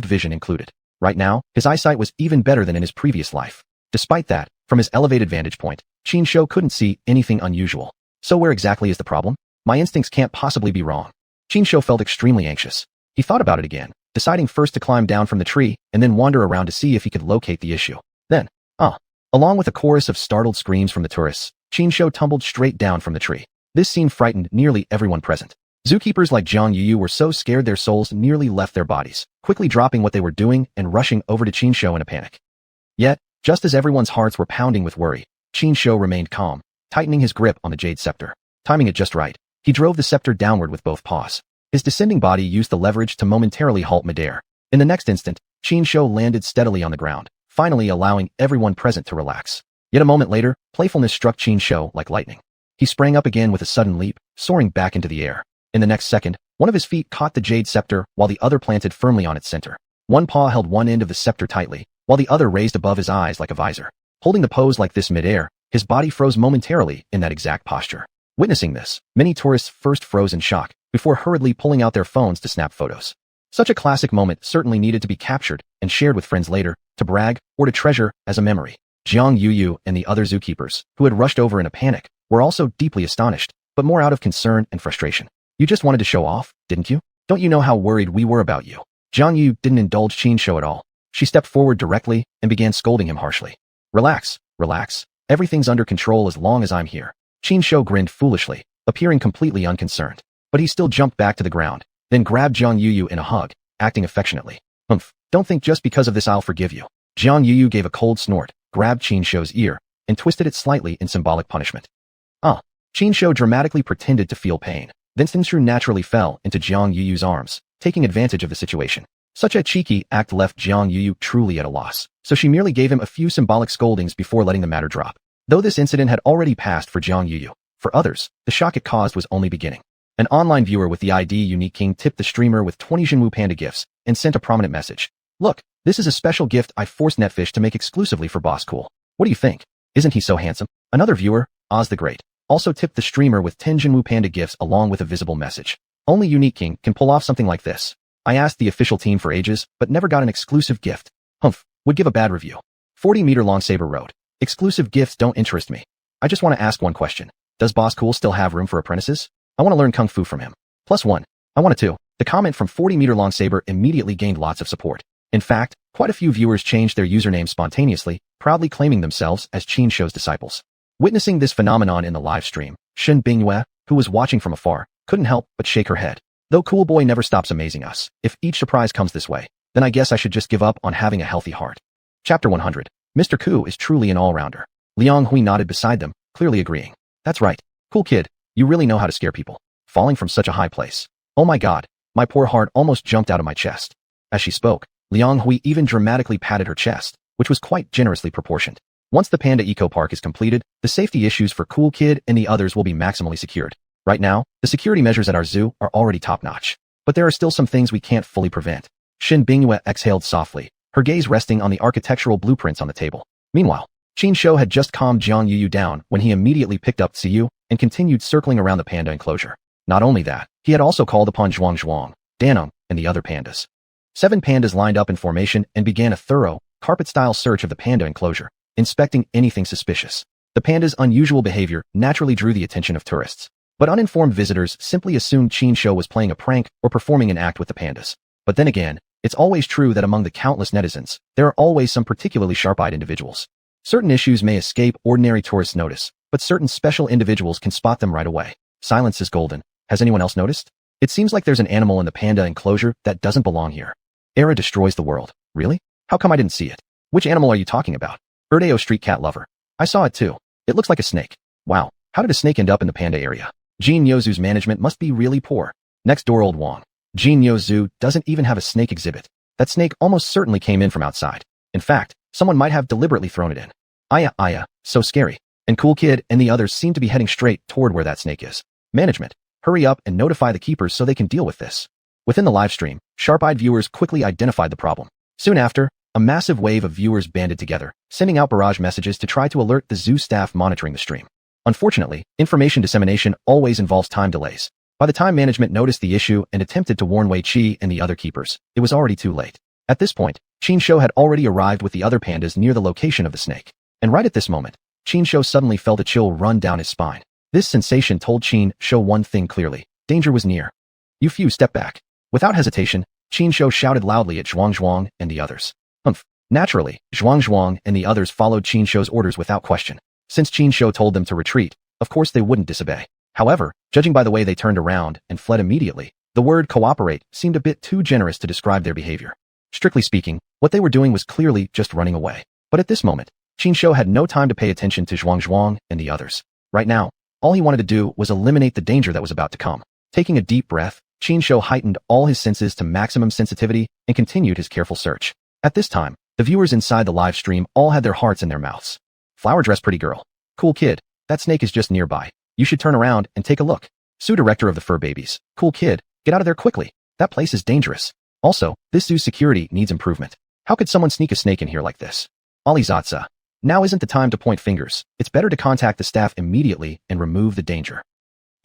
vision included. Right now, his eyesight was even better than in his previous life. Despite that, from his elevated vantage point, Qin Shou couldn't see anything unusual. So where exactly is the problem? My instincts can't possibly be wrong. Qin Shou felt extremely anxious. He thought about it again, deciding first to climb down from the tree and then wander around to see if he could locate the issue. Then, along with a chorus of startled screams from the tourists, Qin Shou tumbled straight down from the tree. This scene frightened nearly everyone present. Zookeepers like xuanhuan were so scared their souls nearly left their bodies, quickly dropping what they were doing and rushing over to Qin Shou in a panic. Yet, just as everyone's hearts were pounding with worry, Qin Shou remained calm, tightening his grip on the jade scepter. Timing it just right, he drove the scepter downward with both paws. His descending body used the leverage to momentarily halt midair. In the next instant, Qin Shou landed steadily on the ground, finally allowing everyone present to relax. Yet a moment later, playfulness struck Qin Shou like lightning. He sprang up again with a sudden leap, soaring back into the air. In the next second, one of his feet caught the jade scepter while the other planted firmly on its center. One paw held one end of the scepter tightly, while the other raised above his eyes like a visor. Holding the pose like this midair, his body froze momentarily in that exact posture. Witnessing this, many tourists first froze in shock, before hurriedly pulling out their phones to snap photos. Such a classic moment certainly needed to be captured and shared with friends later, to brag or to treasure as a memory. Jiang Yuyu and the other zookeepers, who had rushed over in a panic, were also deeply astonished, but more out of concern and frustration. You just wanted to show off, didn't you? Don't you know how worried we were about you? Jiang Yu didn't indulge Qin Shou at all. She stepped forward directly and began scolding him harshly. Relax, relax. Everything's under control as long as I'm here. Qin Shou grinned foolishly, appearing completely unconcerned. But he still jumped back to the ground, then grabbed Jiang Yuyu in a hug, acting affectionately. Don't think just because of this I'll forgive you. Jiang Yuyu gave a cold snort, grabbed Qin Shou's ear, and twisted it slightly in symbolic punishment. Qin Shou dramatically pretended to feel pain. Then Xinshu naturally fell into Jiang Yuyu's arms, taking advantage of the situation. Such a cheeky act left Jiang Yuyu truly at a loss, so she merely gave him a few symbolic scoldings before letting the matter drop. Though this incident had already passed for Jiang Yuyu, for others, the shock it caused was only beginning. An online viewer with the ID Unique King tipped the streamer with 20 Xuanhuan Panda gifts and sent a prominent message. Look, this is a special gift I forced Netfish to make exclusively for Boss Cool. What do you think? Isn't he so handsome? Another viewer, Oz the Great, also tipped the streamer with 10 Xuanhuan Panda gifts along with a visible message. Only Unique King can pull off something like this. I asked the official team for ages, but never got an exclusive gift. Would give a bad review. 40-meter-long saber road. Exclusive gifts don't interest me. I just want to ask one question. Does Boss Cool still have room for apprentices? I want to learn Kung Fu from him. +1. I want to too. The comment from 40-meter-long saber immediately gained lots of support. In fact, quite a few viewers changed their usernames spontaneously, proudly claiming themselves as Qin Shou's disciples. Witnessing this phenomenon in the live stream, Shen Bingyue, who was watching from afar, couldn't help but shake her head. Though Cool Boy never stops amazing us, if each surprise comes this way, then I guess I should just give up on having a healthy heart. Chapter 100. Mr. Ku is truly an all-rounder. Liang Hui nodded beside them, clearly agreeing. That's right. Cool kid, you really know how to scare people. Falling from such a high place. Oh my god, my poor heart almost jumped out of my chest. As she spoke, Liang Hui even dramatically patted her chest, which was quite generously proportioned. Once the Panda Eco Park is completed, the safety issues for Cool Kid and the others will be maximally secured. Right now, the security measures at our zoo are already top-notch. But there are still some things we can't fully prevent. Shen Bingyue exhaled softly, her gaze resting on the architectural blueprints on the table. Meanwhile, Qin Shou had just calmed Jiang Yuyu down when he immediately picked up Xiyu and continued circling around the panda enclosure. Not only that, he had also called upon xuanhuan, Daneng, and the other pandas. 7 pandas lined up in formation and began a thorough, carpet-style search of the panda enclosure, inspecting anything suspicious. The panda's unusual behavior naturally drew the attention of tourists, but uninformed visitors simply assumed Qin Shou was playing a prank or performing an act with the pandas. But then again, it's always true that among the countless netizens, there are always some particularly sharp-eyed individuals. Certain issues may escape ordinary tourists' notice, but certain special individuals can spot them right away. Silence is golden. Has anyone else noticed? It seems like there's an animal in the panda enclosure that doesn't belong here. Era destroys the world. Really? How come I didn't see it? Which animal are you talking about? Erdeo street cat lover. I saw it too. It looks like a snake. Wow, how did a snake end up in the panda area? Jean Yozu's management must be really poor. Next door old Wong. Jean Yozu doesn't even have a snake exhibit. That snake almost certainly came in from outside. In fact, someone might have deliberately thrown it in. Aya, so scary. And Cool Kid and the others seem to be heading straight toward where that snake is. Management, hurry up and notify the keepers so they can deal with this. Within the live stream, sharp-eyed viewers quickly identified the problem. Soon after, a massive wave of viewers banded together, sending out barrage messages to try to alert the zoo staff monitoring the stream. Unfortunately, information dissemination always involves time delays. By the time management noticed the issue and attempted to warn Wei Qi and the other keepers, it was already too late. At this point, Qin Shou had already arrived with the other pandas near the location of the snake. And right at this moment, Qin Shou suddenly felt a chill run down his spine. This sensation told Qin Shou one thing clearly. Danger was near. You few step back. Without hesitation, Qin Shou shouted loudly at xuanhuan and the others. Naturally, xuanhuan and the others followed Qin Shou's orders without question. Since Qin Shou told them to retreat, of course they wouldn't disobey. However, judging by the way they turned around and fled immediately, the word cooperate seemed a bit too generous to describe their behavior. Strictly speaking, what they were doing was clearly just running away. But at this moment, Qin Shou had no time to pay attention to xuanhuan and the others. Right now, all he wanted to do was eliminate the danger that was about to come. Taking a deep breath, Qin Shou heightened all his senses to maximum sensitivity and continued his careful search. At this time, the viewers inside the live stream all had their hearts in their mouths. Flower dress pretty girl. Cool kid, that snake is just nearby. You should turn around and take a look. Zoo director of the fur babies. Cool kid, get out of there quickly. That place is dangerous. Also, this zoo's security needs improvement. How could someone sneak a snake in here like this? Alizatsa. Now isn't the time to point fingers. It's better to contact the staff immediately and remove the danger.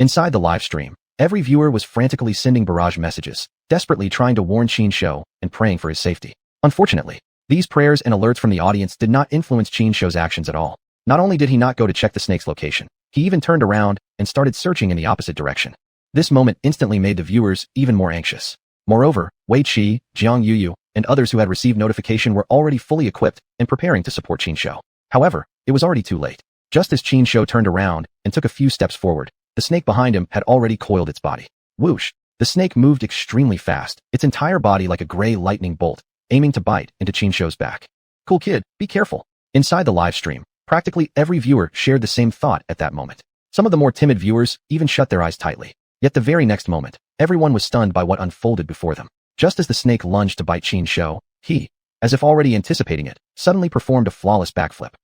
Inside the live stream, every viewer was frantically sending barrage messages, desperately trying to warn Qin Shou and praying for his safety. Unfortunately, these prayers and alerts from the audience did not influence Qin Shou's actions at all. Not only did he not go to check the snake's location, he even turned around and started searching in the opposite direction. This moment instantly made the viewers even more anxious. Moreover, Wei Qi, Jiang Yuyu, and others who had received notification were already fully equipped and preparing to support Qin Shou. However, it was already too late. Just as Qin Shou turned around and took a few steps forward, the snake behind him had already coiled its body. Whoosh! The snake moved extremely fast, its entire body like a gray lightning bolt, aiming to bite into Qin Shou's back. Cool kid, be careful. Inside the live stream, practically every viewer shared the same thought at that moment. Some of the more timid viewers even shut their eyes tightly. Yet the very next moment, everyone was stunned by what unfolded before them. Just as the snake lunged to bite Qin Shou, he, as if already anticipating it, suddenly performed a flawless backflip.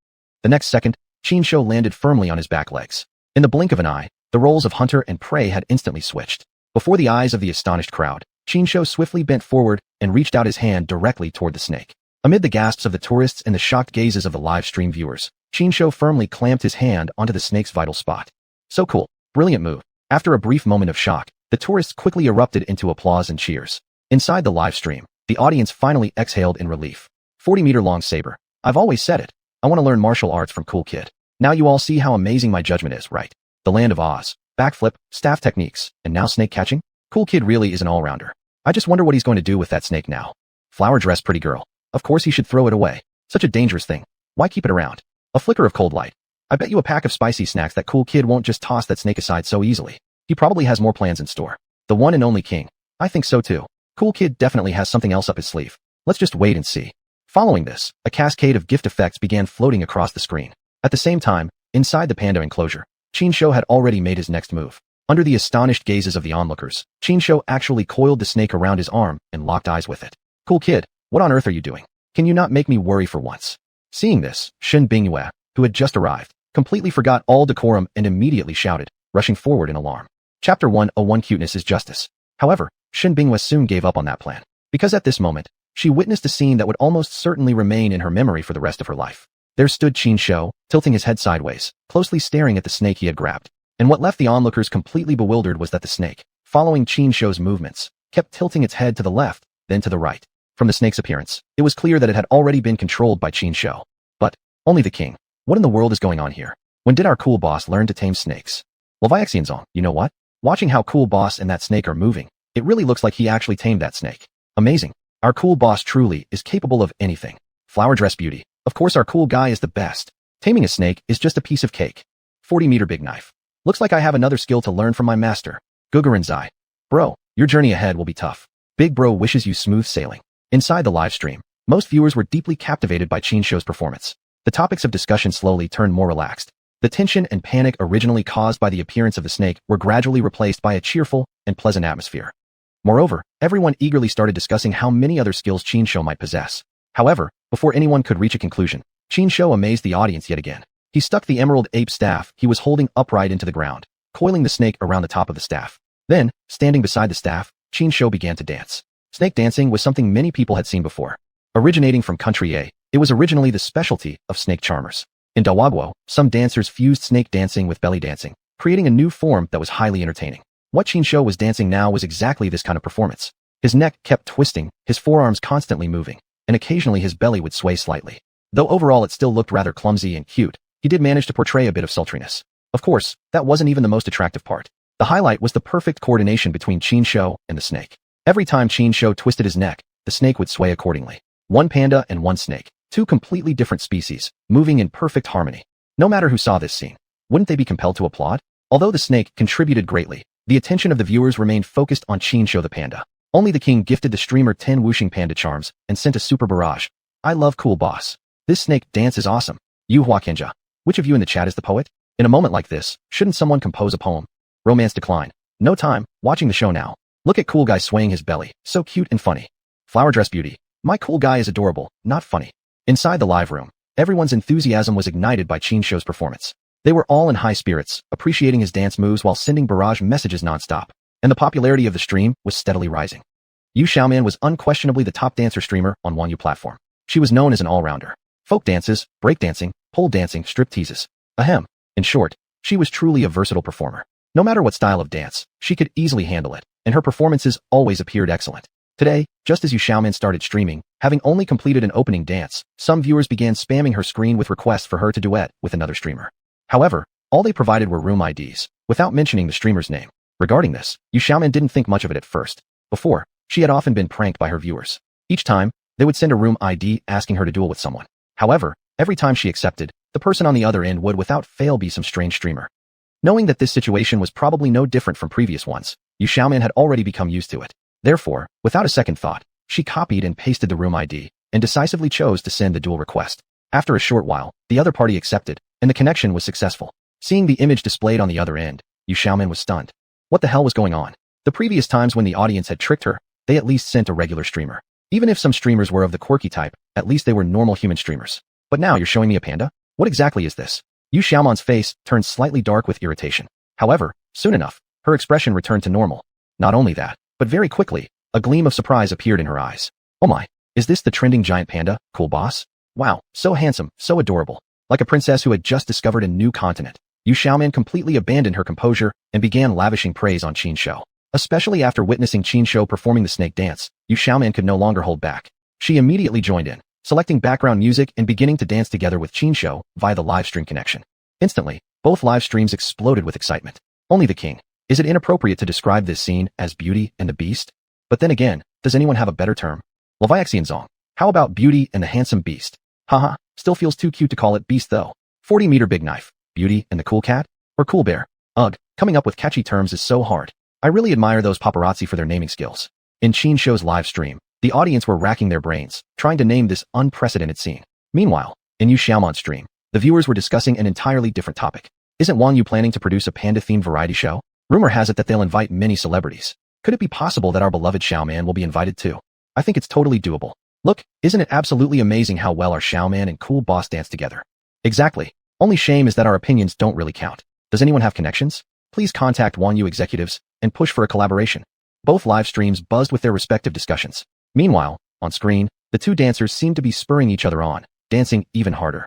The next second, Qin Shou landed firmly on his back legs. In the blink of an eye, the roles of hunter and prey had instantly switched. Before the eyes of the astonished crowd, Qin Shou swiftly bent forward and reached out his hand directly toward the snake. Amid the gasps of the tourists and the shocked gazes of the live stream viewers, Qin Shou firmly clamped his hand onto the snake's vital spot. So cool. Brilliant move. After a brief moment of shock, the tourists quickly erupted into applause and cheers. Inside the live stream, the audience finally exhaled in relief. 40-meter-long saber. I've always said it. I want to learn martial arts from Cool Kid. Now you all see how amazing my judgment is, right? The land of Oz. Backflip, staff techniques, and now snake catching? Cool Kid really is an all-rounder. I just wonder what he's going to do with that snake now. Flower dress pretty girl. Of course he should throw it away. Such a dangerous thing. Why keep it around? A flicker of cold light. I bet you a pack of spicy snacks that Cool Kid won't just toss that snake aside so easily. He probably has more plans in store. The one and only king. I think so too. Cool Kid definitely has something else up his sleeve. Let's just wait and see. Following this, a cascade of gift effects began floating across the screen. At the same time, inside the panda enclosure, Qin Shou had already made his next move. Under the astonished gazes of the onlookers, Qin Shou actually coiled the snake around his arm and locked eyes with it. Cool Kid, what on earth are you doing? Can you not make me worry for once? Seeing this, Shen Bingyue, who had just arrived, completely forgot all decorum and immediately shouted, rushing forward in alarm. Chapter 101 Cuteness is Justice. However, Shen Bingyue soon gave up on that plan. Because at this moment, she witnessed a scene that would almost certainly remain in her memory for the rest of her life. There stood Qin Shou, tilting his head sideways, closely staring at the snake he had grabbed. And what left the onlookers completely bewildered was that the snake, following Qin Shou's movements, kept tilting its head to the left, then to the right. From the snake's appearance, it was clear that it had already been controlled by Qin Shou. But, only the king. What in the world is going on here? When did our cool boss learn to tame snakes? Well, Vyaxianzong, you know what? Watching how cool boss and that snake are moving, it really looks like he actually tamed that snake. Amazing. Our cool boss truly is capable of anything. Flower dress beauty. Of course our cool guy is the best. Taming a snake is just a piece of cake. 40-meter big knife. Looks like I have another skill to learn from my master. Gugurin's eye. Bro, Your journey ahead will be tough. Big Bro wishes you smooth sailing. Inside the live stream, most viewers were deeply captivated by Show's performance. The topics of discussion slowly turned more relaxed. The tension and panic originally caused by the appearance of the snake were gradually replaced by a cheerful and pleasant atmosphere. Moreover, everyone eagerly started discussing how many other skills Show might possess. However, before anyone could reach a conclusion, Show amazed the audience yet again. He stuck the emerald ape staff he was holding upright into the ground, coiling the snake around the top of the staff. Then, standing beside the staff, Show began to dance. Snake dancing was something many people had seen before. Originating from country A, it was originally the specialty of snake charmers. In Dawaguo, some dancers fused snake dancing with belly dancing, creating a new form that was highly entertaining. What Show was dancing now was exactly this kind of performance. His neck kept twisting, his forearms constantly moving, and occasionally his belly would sway slightly. Though overall it still looked rather clumsy and cute, he did manage to portray a bit of sultriness. Of course, that wasn't even the most attractive part. The highlight was the perfect coordination between Show and the snake. Every time Show twisted his neck, the snake would sway accordingly. One panda and one snake, two completely different species, moving in perfect harmony. No matter who saw this scene, wouldn't they be compelled to applaud? Although the snake contributed greatly, the attention of the viewers remained focused on Show the panda. Only the king gifted the streamer 10 whooshing panda charms and sent a super barrage. I love cool boss. This snake dance is awesome. Xuanhuan. Which of you in the chat is the poet? In a moment like this, shouldn't someone compose a poem? Romance decline. No time, watching the show now. Look at cool guy swaying his belly, so cute and funny. Flower dress beauty. My cool guy is adorable, not funny. Inside the live room, everyone's enthusiasm was ignited by Show's performance. They were all in high spirits, appreciating his dance moves while sending barrage messages nonstop. And the popularity of the stream was steadily rising. Xuanhuan was unquestionably the top dancer streamer on Wanyu platform. She was known as an all-rounder. Folk dances, breakdancing, pole dancing, strip teases. Ahem. In short, she was truly a versatile performer. No matter what style of dance, she could easily handle it, and her performances always appeared excellent. Today, just as Xuanhuan started streaming, having only completed an opening dance, some viewers began spamming her screen with requests for her to duet with another streamer. However, all they provided were room IDs, without mentioning the streamer's name. Regarding this, Xuanhuan didn't think much of it at first. Before, she had often been pranked by her viewers. Each time, they would send a room ID asking her to duel with someone. However, every time she accepted, the person on the other end would without fail be some strange streamer. Knowing that this situation was probably no different from previous ones, Xuanhuan had already become used to it. Therefore, without a second thought, she copied and pasted the room ID, and decisively chose to send the duel request. After a short while, the other party accepted, and the connection was successful. Seeing the image displayed on the other end, Xuanhuan was stunned. What the hell was going on? The previous times when the audience had tricked her, they at least sent a regular streamer. Even if some streamers were of the quirky type, at least they were normal human streamers. But now you're showing me a panda? What exactly is this? Xuanhuan's face turned slightly dark with irritation. However, soon enough, her expression returned to normal. Not only that, but very quickly, a gleam of surprise appeared in her eyes. Oh my, is this the trending giant panda, cool boss? Wow, so handsome, so adorable. Like a princess who had just discovered a new continent. Xuanhuan completely abandoned her composure and began lavishing praise on Show. Especially after witnessing Show performing the snake dance, Xuanhuan could no longer hold back. She immediately joined in, selecting background music and beginning to dance together with Show via the live stream connection. Instantly, both live streams exploded with excitement. Only the king. Is it inappropriate to describe this scene as Beauty and the Beast? But then again, does anyone have a better term? Leviaxianzong. How about Beauty and the Handsome Beast? Haha, still feels too cute to call it Beast though. 40-meter big knife. Beauty and the Cool Cat? Or Cool Bear? Ugh, coming up with catchy terms is so hard. I really admire those paparazzi for their naming skills. In Show's live stream, the audience were racking their brains, trying to name this unprecedented scene. Meanwhile, in Xuanhuan's stream, the viewers were discussing an entirely different topic. Isn't Wanyu planning to produce a panda-themed variety show? Rumor has it that they'll invite many celebrities. Could it be possible that our beloved Xuanhuan will be invited too? I think it's totally doable. Look, isn't it absolutely amazing how well our Xuanhuan and cool boss dance together? Exactly. Only shame is that our opinions don't really count. Does anyone have connections? Please contact Wanyu executives and push for a collaboration. Both live streams buzzed with their respective discussions. Meanwhile, on screen, the two dancers seemed to be spurring each other on, dancing even harder.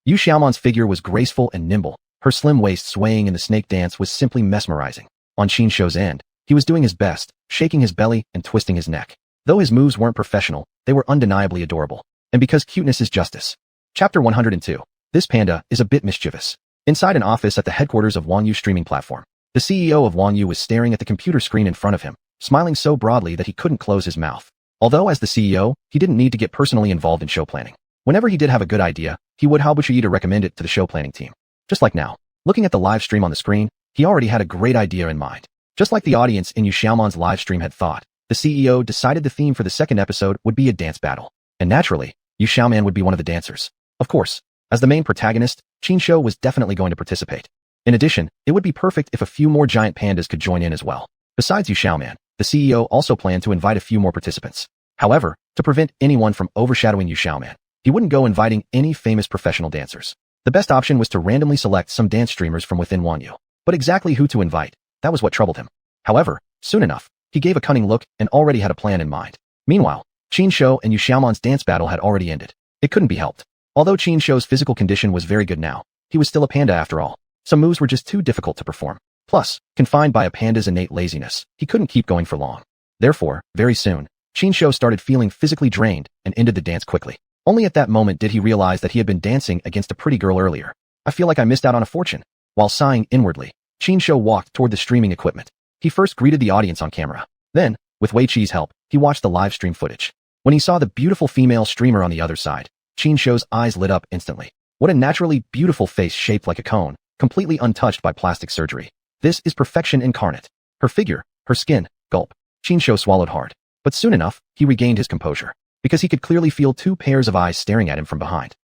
Xuanhuan's figure was graceful and nimble. Her slim waist swaying in the snake dance was simply mesmerizing. On Show's end, he was doing his best, shaking his belly and twisting his neck. Though his moves weren't professional, they were undeniably adorable. And because cuteness is justice. Chapter 102. This panda is a bit mischievous. Inside an office at the headquarters of Wanyu streaming platform, the CEO of Wanyu was staring at the computer screen in front of him, smiling so broadly that he couldn't close his mouth. Although as the CEO, he didn't need to get personally involved in show planning. Whenever he did have a good idea, he would to recommend it to the show planning team. Just like now, looking at the live stream on the screen, he already had a great idea in mind. Just like the audience in xuanhuan's live stream had thought, the CEO decided the theme for the second episode would be a dance battle. And naturally, xuanhuan would be one of the dancers. Of course, as the main protagonist, Qinshu was definitely going to participate. In addition, it would be perfect if a few more giant pandas could join in as well. Besides xuanhuan, the CEO also planned to invite a few more participants. However, to prevent anyone from overshadowing xuanhuan, he wouldn't go inviting any famous professional dancers. The best option was to randomly select some dance streamers from within Wanyu. But exactly who to invite, that was what troubled him. However, soon enough, he gave a cunning look and already had a plan in mind. Meanwhile, Qinshu and xuanhuan's dance battle had already ended. It couldn't be helped. Although Qinshu's physical condition was very good now, he was still a panda after all. Some moves were just too difficult to perform. Plus, confined by a panda's innate laziness, he couldn't keep going for long. Therefore, very soon, Qinshu started feeling physically drained and ended the dance quickly. Only at that moment did he realize that he had been dancing against a pretty girl earlier. I feel like I missed out on a fortune. While sighing inwardly, Qinshu walked toward the streaming equipment. He first greeted the audience on camera. Then, with Wei Qi's help, he watched the live stream footage. When he saw the beautiful female streamer on the other side, Qinshu's eyes lit up instantly. What a naturally beautiful face shaped like a cone, completely untouched by plastic surgery. This is perfection incarnate. Her figure, her skin, gulp. Qinshu swallowed hard. But soon enough, he regained his composure, because he could clearly feel two pairs of eyes staring at him from behind.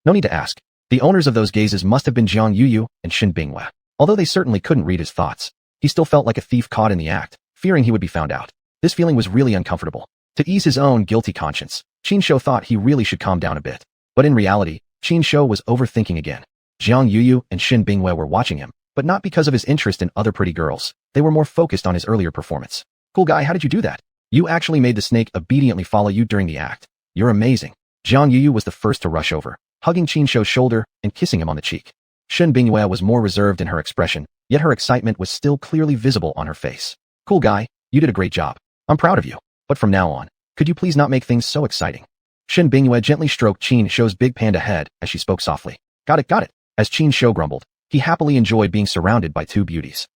No need to ask. The owners of those gazes must have been Jiang Yuyu and Shin Bingwei. Although they certainly couldn't read his thoughts, he still felt like a thief caught in the act, fearing he would be found out. This feeling was really uncomfortable. To ease his own guilty conscience, Qinshu thought he really should calm down a bit. But in reality, Qinshu was overthinking again. Jiang Yuyu and Shin Bingwei were watching him, but not because of his interest in other pretty girls. They were more focused on his earlier performance. Cool guy, how did you do that? You actually made the snake obediently follow you during the act. You're amazing. Jiang Yuyu was the first to rush over, hugging Qinshu's shoulder and kissing him on the cheek. Shin Bingwei was more reserved in her expression, yet her excitement was still clearly visible on her face. Cool guy, you did a great job. I'm proud of you. But from now on, could you please not make things so exciting? Shin Bingwei gently stroked Qinshu's big panda head as she spoke softly. Got it, got it. As Qinshu grumbled, he happily enjoyed being surrounded by two beauties.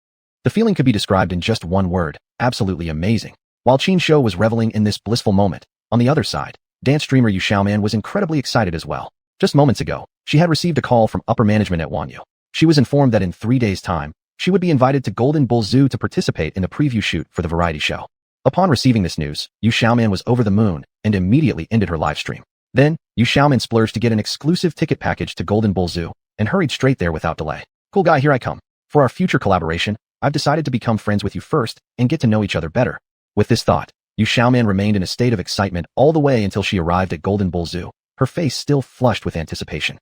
The feeling could be described in just one word, absolutely amazing. While Qinshu was reveling in this blissful moment, on the other side, dance streamer xuanhuan was incredibly excited as well. Just moments ago, she had received a call from upper management at Wanyu. She was informed that in 3 days' time, she would be invited to Golden Bull Zoo to participate in the preview shoot for the variety show. Upon receiving this news, xuanhuan was over the moon and immediately ended her live stream. Then, xuanhuan splurged to get an exclusive ticket package to Golden Bull Zoo and hurried straight there without delay. Cool guy, here I come. For our future collaboration, I've decided to become friends with you first and get to know each other better. With this thought, xuanhuan remained in a state of excitement all the way until she arrived at Golden Bull Zoo, her face still flushed with anticipation.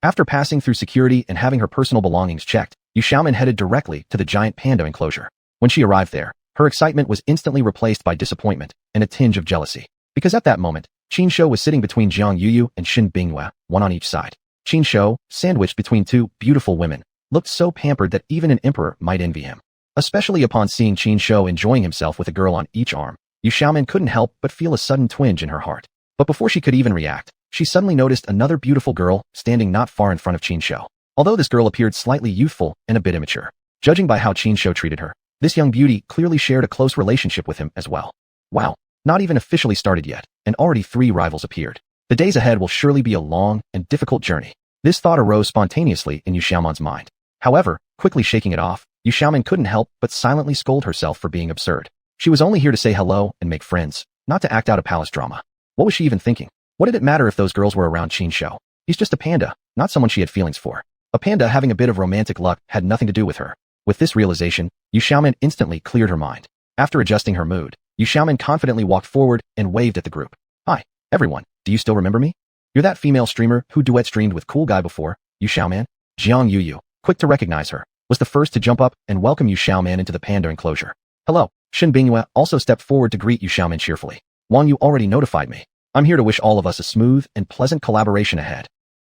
After passing through security and having her personal belongings checked, xuanhuan headed directly to the giant panda enclosure. When she arrived there, her excitement was instantly replaced by disappointment and a tinge of jealousy. Because at that moment, Qinshu was sitting between Jiang Yuyu and Shin Bingwei, one on each side. Qinshu, sandwiched between two beautiful women, looked so pampered that even an emperor might envy him. Especially upon seeing Qinshu enjoying himself with a girl on each arm, xuanhuan couldn't help but feel a sudden twinge in her heart. But before she could even react, she suddenly noticed another beautiful girl standing not far in front of Qinshu. Although this girl appeared slightly youthful and a bit immature, judging by how Qinshu treated her, this young beauty clearly shared a close relationship with him as well. Wow, not even officially started yet, and already 3 rivals appeared. The days ahead will surely be a long and difficult journey. This thought arose spontaneously in xuanhuan's mind. However, quickly shaking it off, xuanhuan couldn't help but silently scold herself for being absurd. She was only here to say hello and make friends, not to act out a palace drama. What was she even thinking? What did it matter if those girls were around Qinshu? He's just a panda, not someone she had feelings for. A panda having a bit of romantic luck had nothing to do with her. With this realization, xuanhuan instantly cleared her mind. After adjusting her mood, xuanhuan confidently walked forward and waved at the group. Hi, everyone, do you still remember me? You're that female streamer who duet streamed with Cool Guy before, xuanhuan? Jiang Yuyu, quick to recognize her, was the first to jump up and welcome xuanhuan into the panda enclosure. Hello, Shin Bingwei also stepped forward to greet xuanhuan cheerfully. Wanyu already notified me. I'm here to wish all of us a smooth and pleasant collaboration ahead.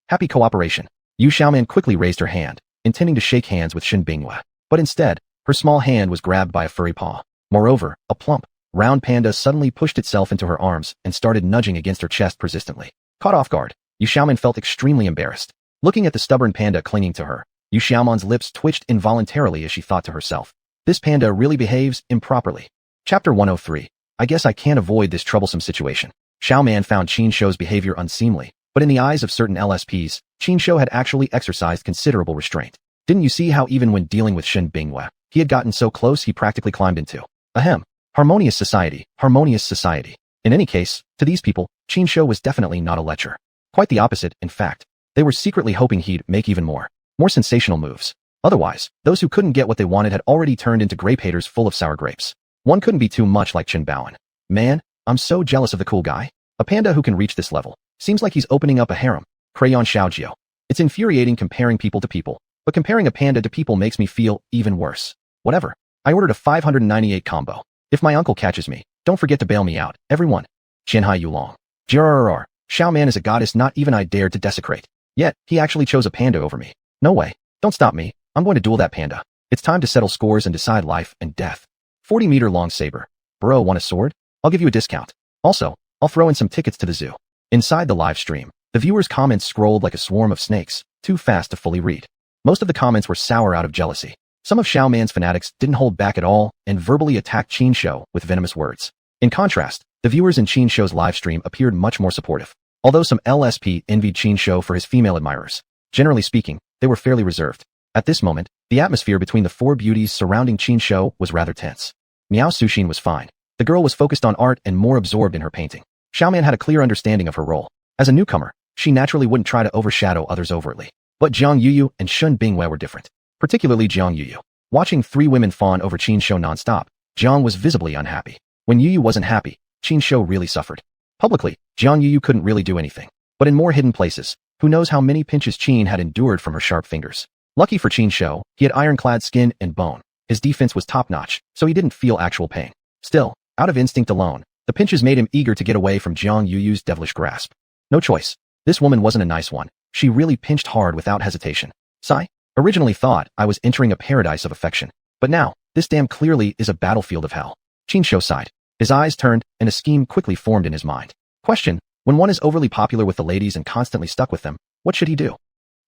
Happy cooperation. xuanhuan quickly raised her hand, intending to shake hands with Shin Bingwei. But instead, her small hand was grabbed by a furry paw. Moreover, a plump, round panda suddenly pushed itself into her arms and started nudging against her chest persistently. Caught off guard, xuanhuan felt extremely embarrassed. Looking at the stubborn panda clinging to her, xuanhuan's lips twitched involuntarily as she thought to herself. This panda really behaves improperly. Chapter 103. I guess I can't avoid this troublesome situation. xuanhuan found Qinshu's behavior unseemly, but in the eyes of certain LSPs, Qinshu had actually exercised considerable restraint. Didn't you see how even when dealing with Shin Bingwei, He had gotten so close he practically climbed into. Ahem. Harmonious society, harmonious society. In any case, to these people, Qin Shou was definitely not a lecher. Quite the opposite, in fact. They were secretly hoping he'd make even more sensational moves. Otherwise, those who couldn't get what they wanted had already turned into grape haters full of sour grapes. One couldn't be too much like Qin Baoan. Man, I'm so jealous of the cool guy. A panda who can reach this level. Seems like he's opening up a harem. Crayon Xiaojiu. It's infuriating comparing people to people, but comparing a panda to people makes me feel even worse. Whatever. I ordered a 598 combo. If my uncle catches me, don't forget to bail me out, everyone. Qianhai Yulong. Jirrrr. Xiaoman is a goddess not even I dared to desecrate. Yet, he actually chose a panda over me. No way. Don't stop me. I'm going to duel that panda. It's time to settle scores and decide life and death. 40-meter long saber. Bro, want a sword? I'll give you a discount. Also, I'll throw in some tickets to the zoo. Inside the live stream, the viewers' comments scrolled like a swarm of snakes, too fast to fully read. Most of the comments were sour out of jealousy. Some of Xiaoman's fanatics didn't hold back at all and verbally attacked Qin Shou with venomous words. In contrast, the viewers in Qin Shou's live stream appeared much more supportive. Although some LSP envied Qin Shou for his female admirers, generally speaking, they were fairly reserved. At this moment, the atmosphere between the four beauties surrounding Qin Shou was rather tense. Miao Suxin was fine. The girl was focused on art and more absorbed in her painting. Xiaoman had a clear understanding of her role. As a newcomer, she naturally wouldn't try to overshadow others overtly. But Jiang Yuyu and Shun Bingwei were different. Particularly Jiang Yuyu. Watching three women fawn over Qin Shou non-stop, Jiang was visibly unhappy. When Yuyu wasn't happy, Qin Shou really suffered. Publicly, Jiang Yuyu couldn't really do anything. But in more hidden places, who knows how many pinches Qin had endured from her sharp fingers. Lucky for Qin Shou, he had ironclad skin and bone. His defense was top-notch, so he didn't feel actual pain. Still, out of instinct alone, the pinches made him eager to get away from Jiang Yuyu's devilish grasp. No choice. This woman wasn't a nice one. She really pinched hard without hesitation. Sigh. Originally thought I was entering a paradise of affection. But now, this damn clearly is a battlefield of hell. Qin Shou sighed. His eyes turned, and a scheme quickly formed in his mind. Question. When one is overly popular with the ladies and constantly stuck with them, what should he do?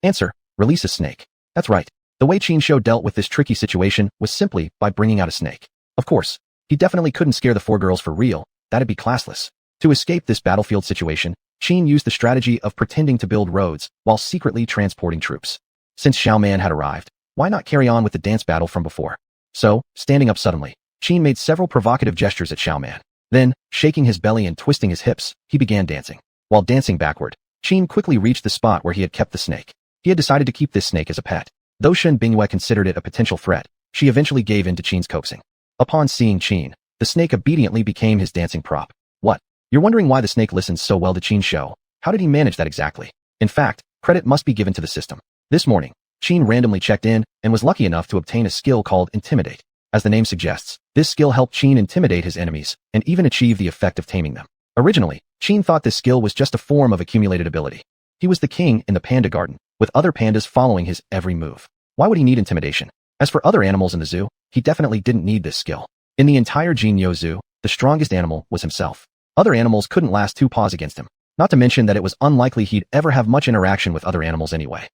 Answer. Release a snake. That's right. The way Qin Shou dealt with this tricky situation was simply by bringing out a snake. Of course, he definitely couldn't scare the four girls for real. That'd be classless. To escape this battlefield situation, Qin used the strategy of pretending to build roads while secretly transporting troops. Since Xiaoman had arrived, why not carry on with the dance battle from before? So, standing up suddenly, Qin made several provocative gestures at Xiaoman. Then, shaking his belly and twisting his hips, he began dancing. While dancing backward, Qin quickly reached the spot where he had kept the snake. He had decided to keep this snake as a pet. Though Shen Bingwei considered it a potential threat, she eventually gave in to Qin's coaxing. Upon seeing Qin, the snake obediently became his dancing prop. What? You're wondering why the snake listens so well to Qin Shou? How did he manage that exactly? In fact, credit must be given to the system. This morning, Qin randomly checked in and was lucky enough to obtain a skill called Intimidate. As the name suggests, this skill helped Qin intimidate his enemies and even achieve the effect of taming them. Originally, Qin thought this skill was just a form of accumulated ability. He was the king in the panda garden, with other pandas following his every move. Why would he need intimidation? As for other animals in the zoo, he definitely didn't need this skill. In the entire Jinyo Zoo, the strongest animal was himself. Other animals couldn't last two paws against him. Not to mention that it was unlikely he'd ever have much interaction with other animals anyway.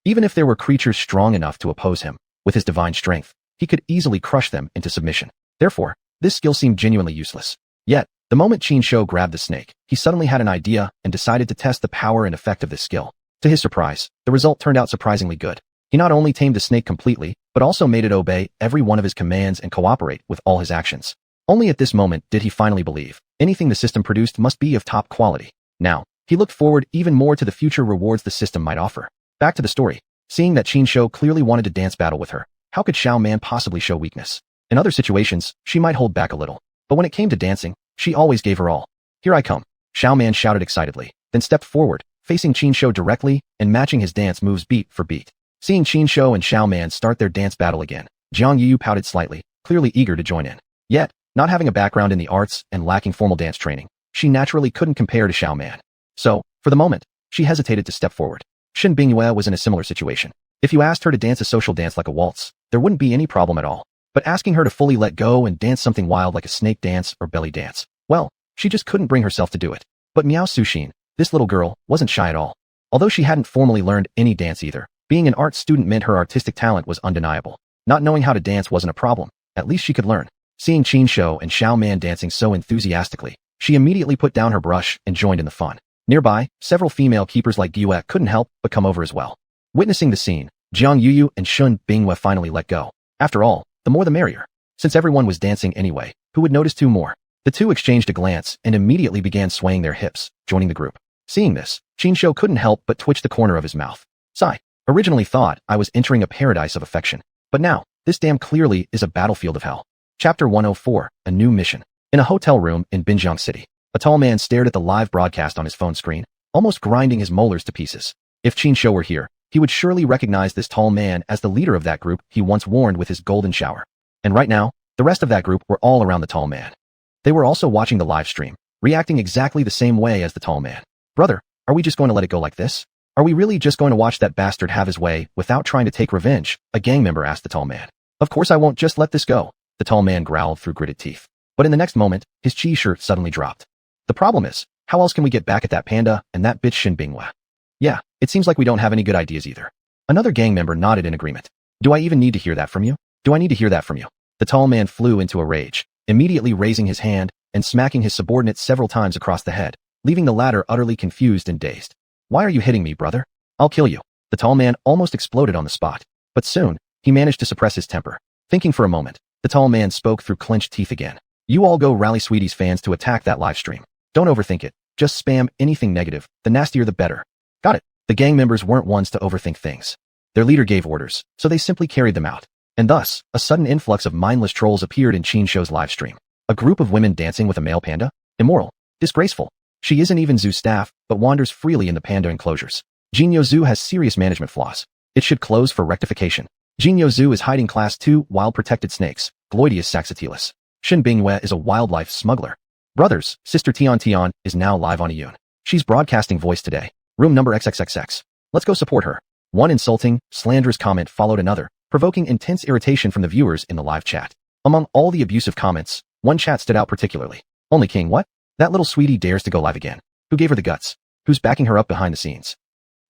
Even if there were creatures strong enough to oppose him, with his divine strength, he could easily crush them into submission. Therefore, this skill seemed genuinely useless. Yet, the moment Qin Shou grabbed the snake, he suddenly had an idea and decided to test the power and effect of this skill. To his surprise, the result turned out surprisingly good. He not only tamed the snake completely, but also made it obey every one of his commands and cooperate with all his actions. Only at this moment did he finally believe anything the system produced must be of top quality. Now, he looked forward even more to the future rewards the system might offer. Back to the story. Seeing that Qin Shou clearly wanted to dance battle with her, how could Xiaoman possibly show weakness? In other situations, she might hold back a little. But when it came to dancing, she always gave her all. Here I come. Xiaoman shouted excitedly, then stepped forward, facing Qin Shou directly and matching his dance moves beat for beat. Seeing Qin Shou and Xiaoman start their dance battle again, Jiang Yuyu pouted slightly, clearly eager to join in. Yet, not having a background in the arts and lacking formal dance training, she naturally couldn't compare to Xiaoman. So, for the moment, she hesitated to step forward. Shen Bingyue was in a similar situation. If you asked her to dance a social dance like a waltz, there wouldn't be any problem at all. But asking her to fully let go and dance something wild like a snake dance or belly dance, well, she just couldn't bring herself to do it. But Miao Suxin, this little girl, wasn't shy at all. Although she hadn't formally learned any dance either, being an art student meant her artistic talent was undeniable. Not knowing how to dance wasn't a problem. At least she could learn. Seeing Qin Shou and Xiaoman dancing so enthusiastically, she immediately put down her brush and joined in the fun. Nearby, several female keepers like Gue couldn't help but come over as well. Witnessing the scene, Jiang Yuyu and Shun Bingwei finally let go. After all, The more the merrier. Since everyone was dancing anyway, who would notice two more? The two exchanged a glance and immediately began swaying their hips, joining the group. Seeing this, Qinshu couldn't help but twitch the corner of his mouth. Sigh. Originally thought I was entering a paradise of affection. But now, this damn clearly is a battlefield of hell. Chapter 104, A New Mission. In a hotel room in Binjiang City, a tall man stared at the live broadcast on his phone screen, almost grinding his molars to pieces. If Qinshu were here, he would surely recognize this tall man as the leader of that group he once warned with his golden shower. And right now, the rest of that group were all around the tall man. They were also watching the live stream, reacting exactly the same way as the tall man. Brother, are we just going to let it go like this? Are we really just going to watch that bastard have his way without trying to take revenge? A gang member asked the tall man. Of course I won't just let this go, the tall man growled through gritted teeth. But in the next moment, his chi shirt suddenly dropped. The problem is, how else can we get back at that panda and that bitch Shin Binghua? Yeah, it seems like we don't have any good ideas either. Another gang member nodded in agreement. Do I even need to hear that from you? Do I need to hear that from you? The tall man flew into a rage, immediately raising his hand and smacking his subordinate several times across the head, leaving the latter utterly confused and dazed. Why are you hitting me, brother? I'll kill you. The tall man almost exploded on the spot. But soon, he managed to suppress his temper. Thinking for a moment, the tall man spoke through clenched teeth again. You all go rally Sweetie's fans to attack that live stream. Don't overthink it. Just spam anything negative. The nastier the better. Got it. The gang members weren't ones to overthink things. Their leader gave orders, so they simply carried them out. And thus, a sudden influx of mindless trolls appeared in Qinshu's live stream. A group of women dancing with a male panda? Immoral. Disgraceful. She isn't even zoo staff, but wanders freely in the panda enclosures. Jinyo Zoo has serious management flaws. It should close for rectification. Jinyo Zoo is hiding Class 2 wild protected snakes, Gloideus saxatilis. Shin Binghua is a wildlife smuggler. Brothers, Sister Tian Tian is now live on Iyun. She's broadcasting voice today. Room number XXXX. Let's go support her. One insulting, slanderous comment followed another, provoking intense irritation from the viewers in the live chat. Among all the abusive comments, one chat stood out particularly. Only King what? That little sweetie dares to go live again. Who gave her the guts? Who's backing her up behind the scenes?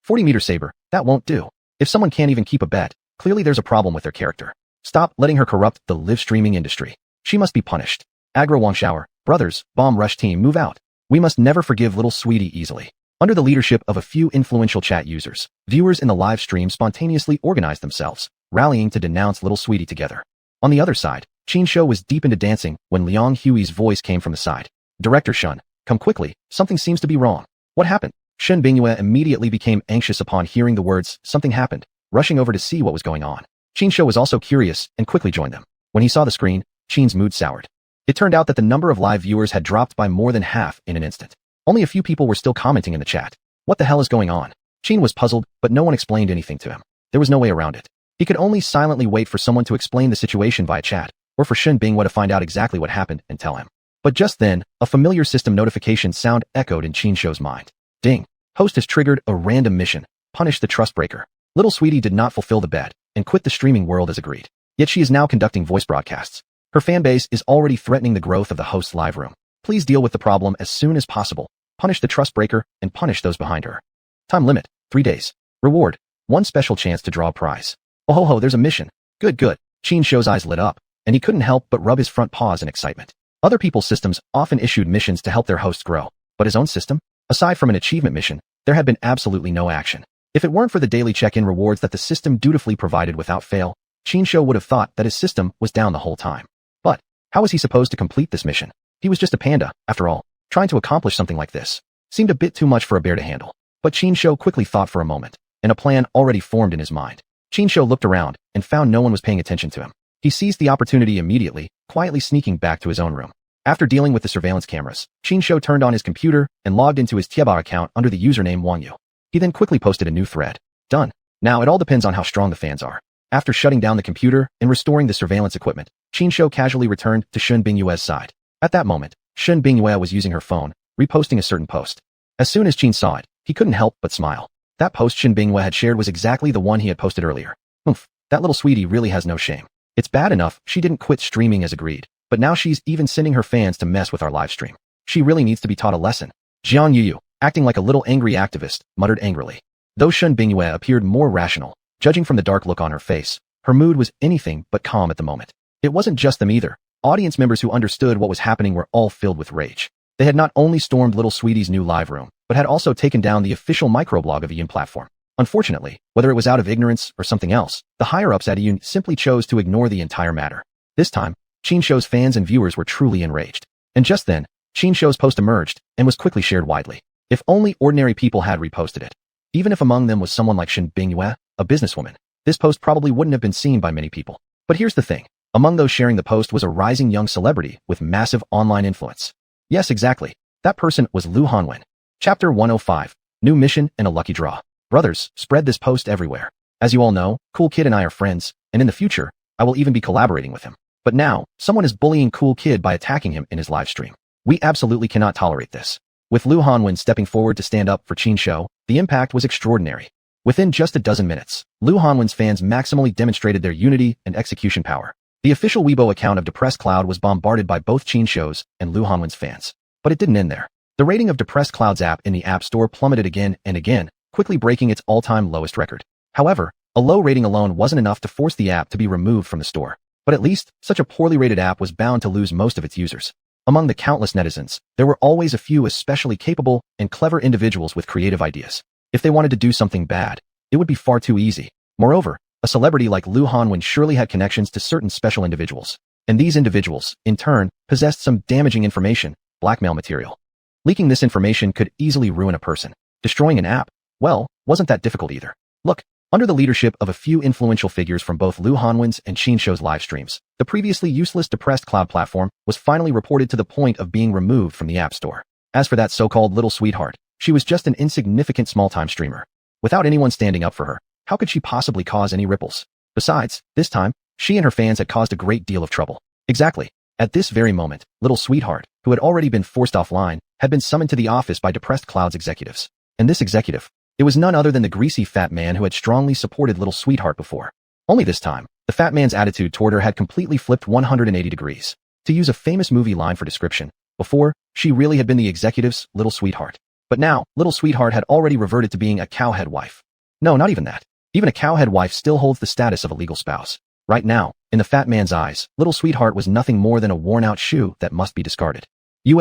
40-meter saber, that won't do. If someone can't even keep a bet, clearly there's a problem with their character. Stop letting her corrupt the live streaming industry. She must be punished. Aggro Wang Shower, brothers, bomb rush team move out. We must never forgive little sweetie easily. Under the leadership of a few influential chat users, viewers in the live stream spontaneously organized themselves, rallying to denounce little sweetie together. On the other side, Qinshu was deep into dancing when Liang Hui's voice came from the side. Director Shun, come quickly, something seems to be wrong. What happened? Shin Binghua immediately became anxious upon hearing the words, something happened, rushing over to see what was going on. Qinshu was also curious and quickly joined them. When he saw the screen, Qin's mood soured. It turned out that the number of live viewers had dropped by more than half in an instant. Only a few people were still commenting in the chat. What the hell is going on? Qin was puzzled, but no one explained anything to him. There was no way around it. He could only silently wait for someone to explain the situation via chat, or for Shin Binghua to find out exactly what happened and tell him. But just then, a familiar system notification sound echoed in Qinshu's mind. Ding. Host has triggered a random mission. Punish the trust breaker. Little sweetie did not fulfill the bet and quit the streaming world as agreed. Yet she is now conducting voice broadcasts. Her fanbase is already threatening the growth of the host's live room. Please deal with the problem as soon as possible. Punish the trust breaker and punish those behind her. Time limit, 3 days. Reward, 1 special chance to draw a prize. Oh ho ho, there's a mission. Good. Qinshu's eyes lit up, and he couldn't help but rub his front paws in excitement. Other people's systems often issued missions to help their hosts grow, but his own system? Aside from an achievement mission, there had been absolutely no action. If it weren't for the daily check-in rewards that the system dutifully provided without fail, Qinshu would have thought that his system was down the whole time. But, how was he supposed to complete this mission? He was just a panda, after all. Trying to accomplish something like this seemed a bit too much for a bear to handle. But Qinshu quickly thought for a moment, and a plan already formed in his mind. Qinshu looked around and found no one was paying attention to him. He seized the opportunity immediately, quietly sneaking back to his own room. After dealing with the surveillance cameras, Qinshu turned on his computer and logged into his Tieba account under the username Wangyu. He then quickly posted a new thread. Done. Now it all depends on how strong the fans are. After shutting down the computer and restoring the surveillance equipment, Qinshu casually returned to Shin Binghua's side. At that moment, Shin Binghua was using her phone, reposting a certain post. As soon as Qin saw it, he couldn't help but smile. That post Shin Binghua had shared was exactly the one he had posted earlier. Oof, that little sweetie really has no shame. It's bad enough she didn't quit streaming as agreed, but now she's even sending her fans to mess with our live stream. She really needs to be taught a lesson. Jiang Yu, acting like a little angry activist, muttered angrily. Though Shin Binghua appeared more rational, judging from the dark look on her face, her mood was anything but calm at the moment. It wasn't just them either. Audience members who understood what was happening were all filled with rage. They had not only stormed little sweetie's new live room, but had also taken down the official microblog of the Yin platform. Unfortunately, whether it was out of ignorance or something else, the higher-ups at Yun simply chose to ignore the entire matter. This time, Qin Shou's fans and viewers were truly enraged. And just then, Qin Shou's post emerged and was quickly shared widely. If only ordinary people had reposted it. Even if among them was someone like Shen Bingyue, a businesswoman, this post probably wouldn't have been seen by many people. But here's the thing. Among those sharing the post was a rising young celebrity with massive online influence. Yes, exactly. That person was xuanhuan. Chapter 105. New Mission and a Lucky Draw. Brothers, spread this post everywhere. As you all know, Cool Kid and I are friends, and in the future, I will even be collaborating with him. But now, someone is bullying Cool Kid by attacking him in his live stream. We absolutely cannot tolerate this. With xuanhuan stepping forward to stand up for Qin Shou, the impact was extraordinary. Within just a dozen minutes, xuanhuan's fans maximally demonstrated their unity and execution power. The official Weibo account of Depressed Cloud was bombarded by both Qin Shou's and xuanhuan's fans. But it didn't end there. The rating of Depressed Cloud's app in the App Store plummeted again and again, quickly breaking its all-time lowest record. However, a low rating alone wasn't enough to force the app to be removed from the store. But at least, such a poorly rated app was bound to lose most of its users. Among the countless netizens, there were always a few especially capable and clever individuals with creative ideas. If they wanted to do something bad, it would be far too easy. Moreover, a celebrity like xuanhuan surely had connections to certain special individuals. And these individuals, in turn, possessed some damaging information, blackmail material. Leaking this information could easily ruin a person. Destroying an app, well, wasn't that difficult either. Look, under the leadership of a few influential figures from both xuanhuan's and Qin Shou's live streams, the previously useless Depressed Cloud platform was finally reported to the point of being removed from the App Store. As for that so-called little sweetheart, she was just an insignificant small-time streamer. Without anyone standing up for her, how could she possibly cause any ripples? Besides, this time, she and her fans had caused a great deal of trouble. Exactly. At this very moment, little sweetheart, who had already been forced offline, had been summoned to the office by Depressed Cloud's executives. And this executive, it was none other than the greasy fat man who had strongly supported little sweetheart before. Only this time, the fat man's attitude toward her had completely flipped 180 degrees. To use a famous movie line for description, before, she really had been the executive's little sweetheart. But now, little sweetheart had already reverted to being a cowhead wife. No, not even that. Even a cowhead wife still holds the status of a legal spouse. Right now, in the fat man's eyes, little sweetheart was nothing more than a worn-out shoe that must be discarded. ing,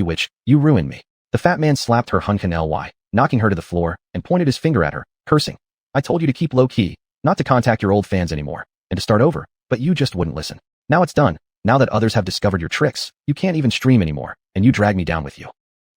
which, you ruined me. The fat man slapped her hunkin ly, knocking her to the floor, and pointed his finger at her, cursing. I told you to keep low-key, not to contact your old fans anymore, and to start over, but you just wouldn't listen. Now it's done. Now that others have discovered your tricks, you can't even stream anymore, and you drag me down with you.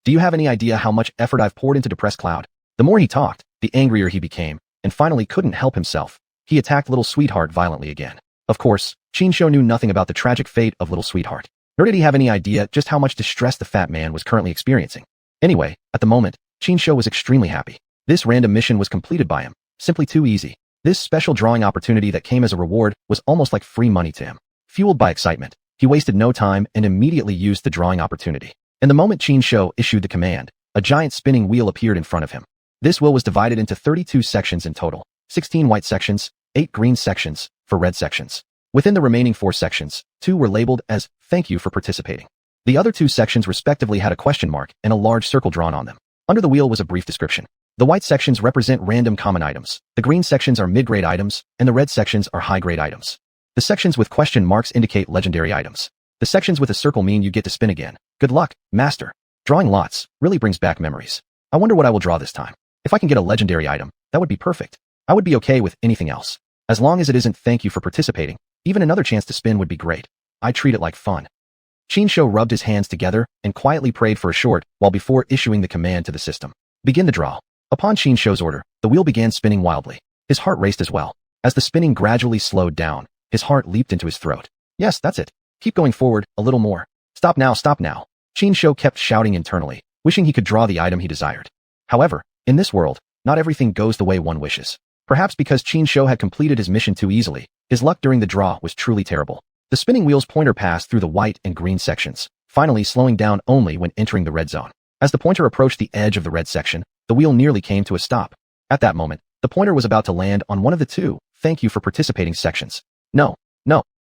Do you have any idea how much effort I've poured into Depressed Cloud? The more he talked, the angrier he became, and finally couldn't help himself. He attacked little sweetheart violently again. Of course, Qin Shou knew nothing about the tragic fate of little sweetheart, nor did he have any idea just how much distress the fat man was currently experiencing. Anyway, at the moment, Qin Shou was extremely happy. This random mission was completed by him. Simply too easy. This special drawing opportunity that came as a reward was almost like free money to him. Fueled by excitement, he wasted no time and immediately used the drawing opportunity. And the moment Qin Shou issued the command, a giant spinning wheel appeared in front of him. This wheel was divided into 32 sections in total, 16 white sections, 8 green sections, 4 red sections. Within the remaining 4 sections, 2 were labeled as, "Thank you for participating." The other 2 sections respectively had a question mark and a large circle drawn on them. Under the wheel was a brief description. The white sections represent random common items, the green sections are mid-grade items, and the red sections are high-grade items. The sections with question marks indicate legendary items. The sections with a circle mean you get to spin again. Good luck, master. Drawing lots really brings back memories. I wonder what I will draw this time. If I can get a legendary item, that would be perfect. I would be okay with anything else. As long as it isn't thank you for participating, even another chance to spin would be great. I treat it like fun. Qin Shou rubbed his hands together and quietly prayed for a short while before issuing the command to the system. Begin the draw. Upon Qin Shou's order, the wheel began spinning wildly. His heart raced as well. As the spinning gradually slowed down, his heart leaped into his throat. Yes, that's it. Keep going forward, a little more. Stop now, stop now. Qin Shou kept shouting internally, wishing he could draw the item he desired. However, in this world, not everything goes the way one wishes. Perhaps because Qin Shou had completed his mission too easily, his luck during the draw was truly terrible. The spinning wheel's pointer passed through the white and green sections, finally slowing down only when entering the red zone. As the pointer approached the edge of the red section, the wheel nearly came to a stop. At that moment, the pointer was about to land on one of the 2, "Thank you for participating" sections. No.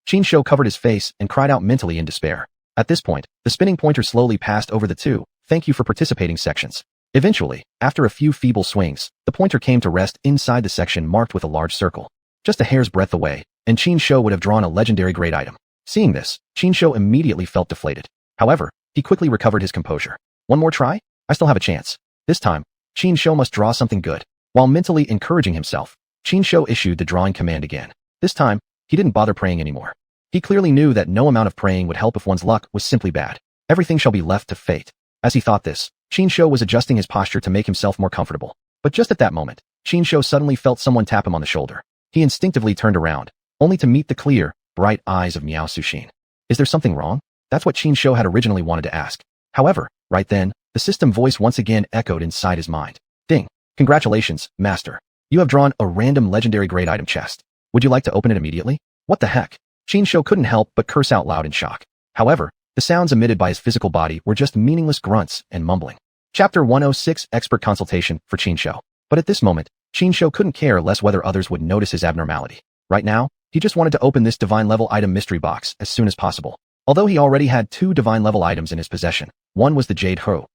Qin Shou covered his face and cried out mentally in despair. At this point, the spinning pointer slowly passed over the 2, "Thank you for participating" sections. Eventually, after a few feeble swings, the pointer came to rest inside the section marked with a large circle. Just a hair's breadth away, and Qin Shou would have drawn a legendary grade item. Seeing this, Qin Shou immediately felt deflated. However, he quickly recovered his composure. One more try? I still have a chance. This time, Qin Shou must draw something good. While mentally encouraging himself, Qin Shou issued the drawing command again. This time, he didn't bother praying anymore. He clearly knew that no amount of praying would help if one's luck was simply bad. Everything shall be left to fate. As he thought this, Qin Shou was adjusting his posture to make himself more comfortable. But just at that moment, Qin Shou suddenly felt someone tap him on the shoulder. He instinctively turned around, only to meet the clear, bright eyes of Miao Suxin. Is there something wrong? That's what Qin Shou had originally wanted to ask. However, right then, the system voice once again echoed inside his mind. Ding! Congratulations, Master. You have drawn a random legendary grade item chest. Would you like to open it immediately? What the heck? Qin Shou couldn't help but curse out loud in shock. However, the sounds emitted by his physical body were just meaningless grunts and mumbling. Chapter 106 Expert Consultation for Qin Shou. But at this moment, Qin Shou couldn't care less whether others would notice his abnormality. Right now, he just wanted to open this divine-level item mystery box as soon as possible. Although he already had 2 divine-level items in his possession, one was the Jade Ho,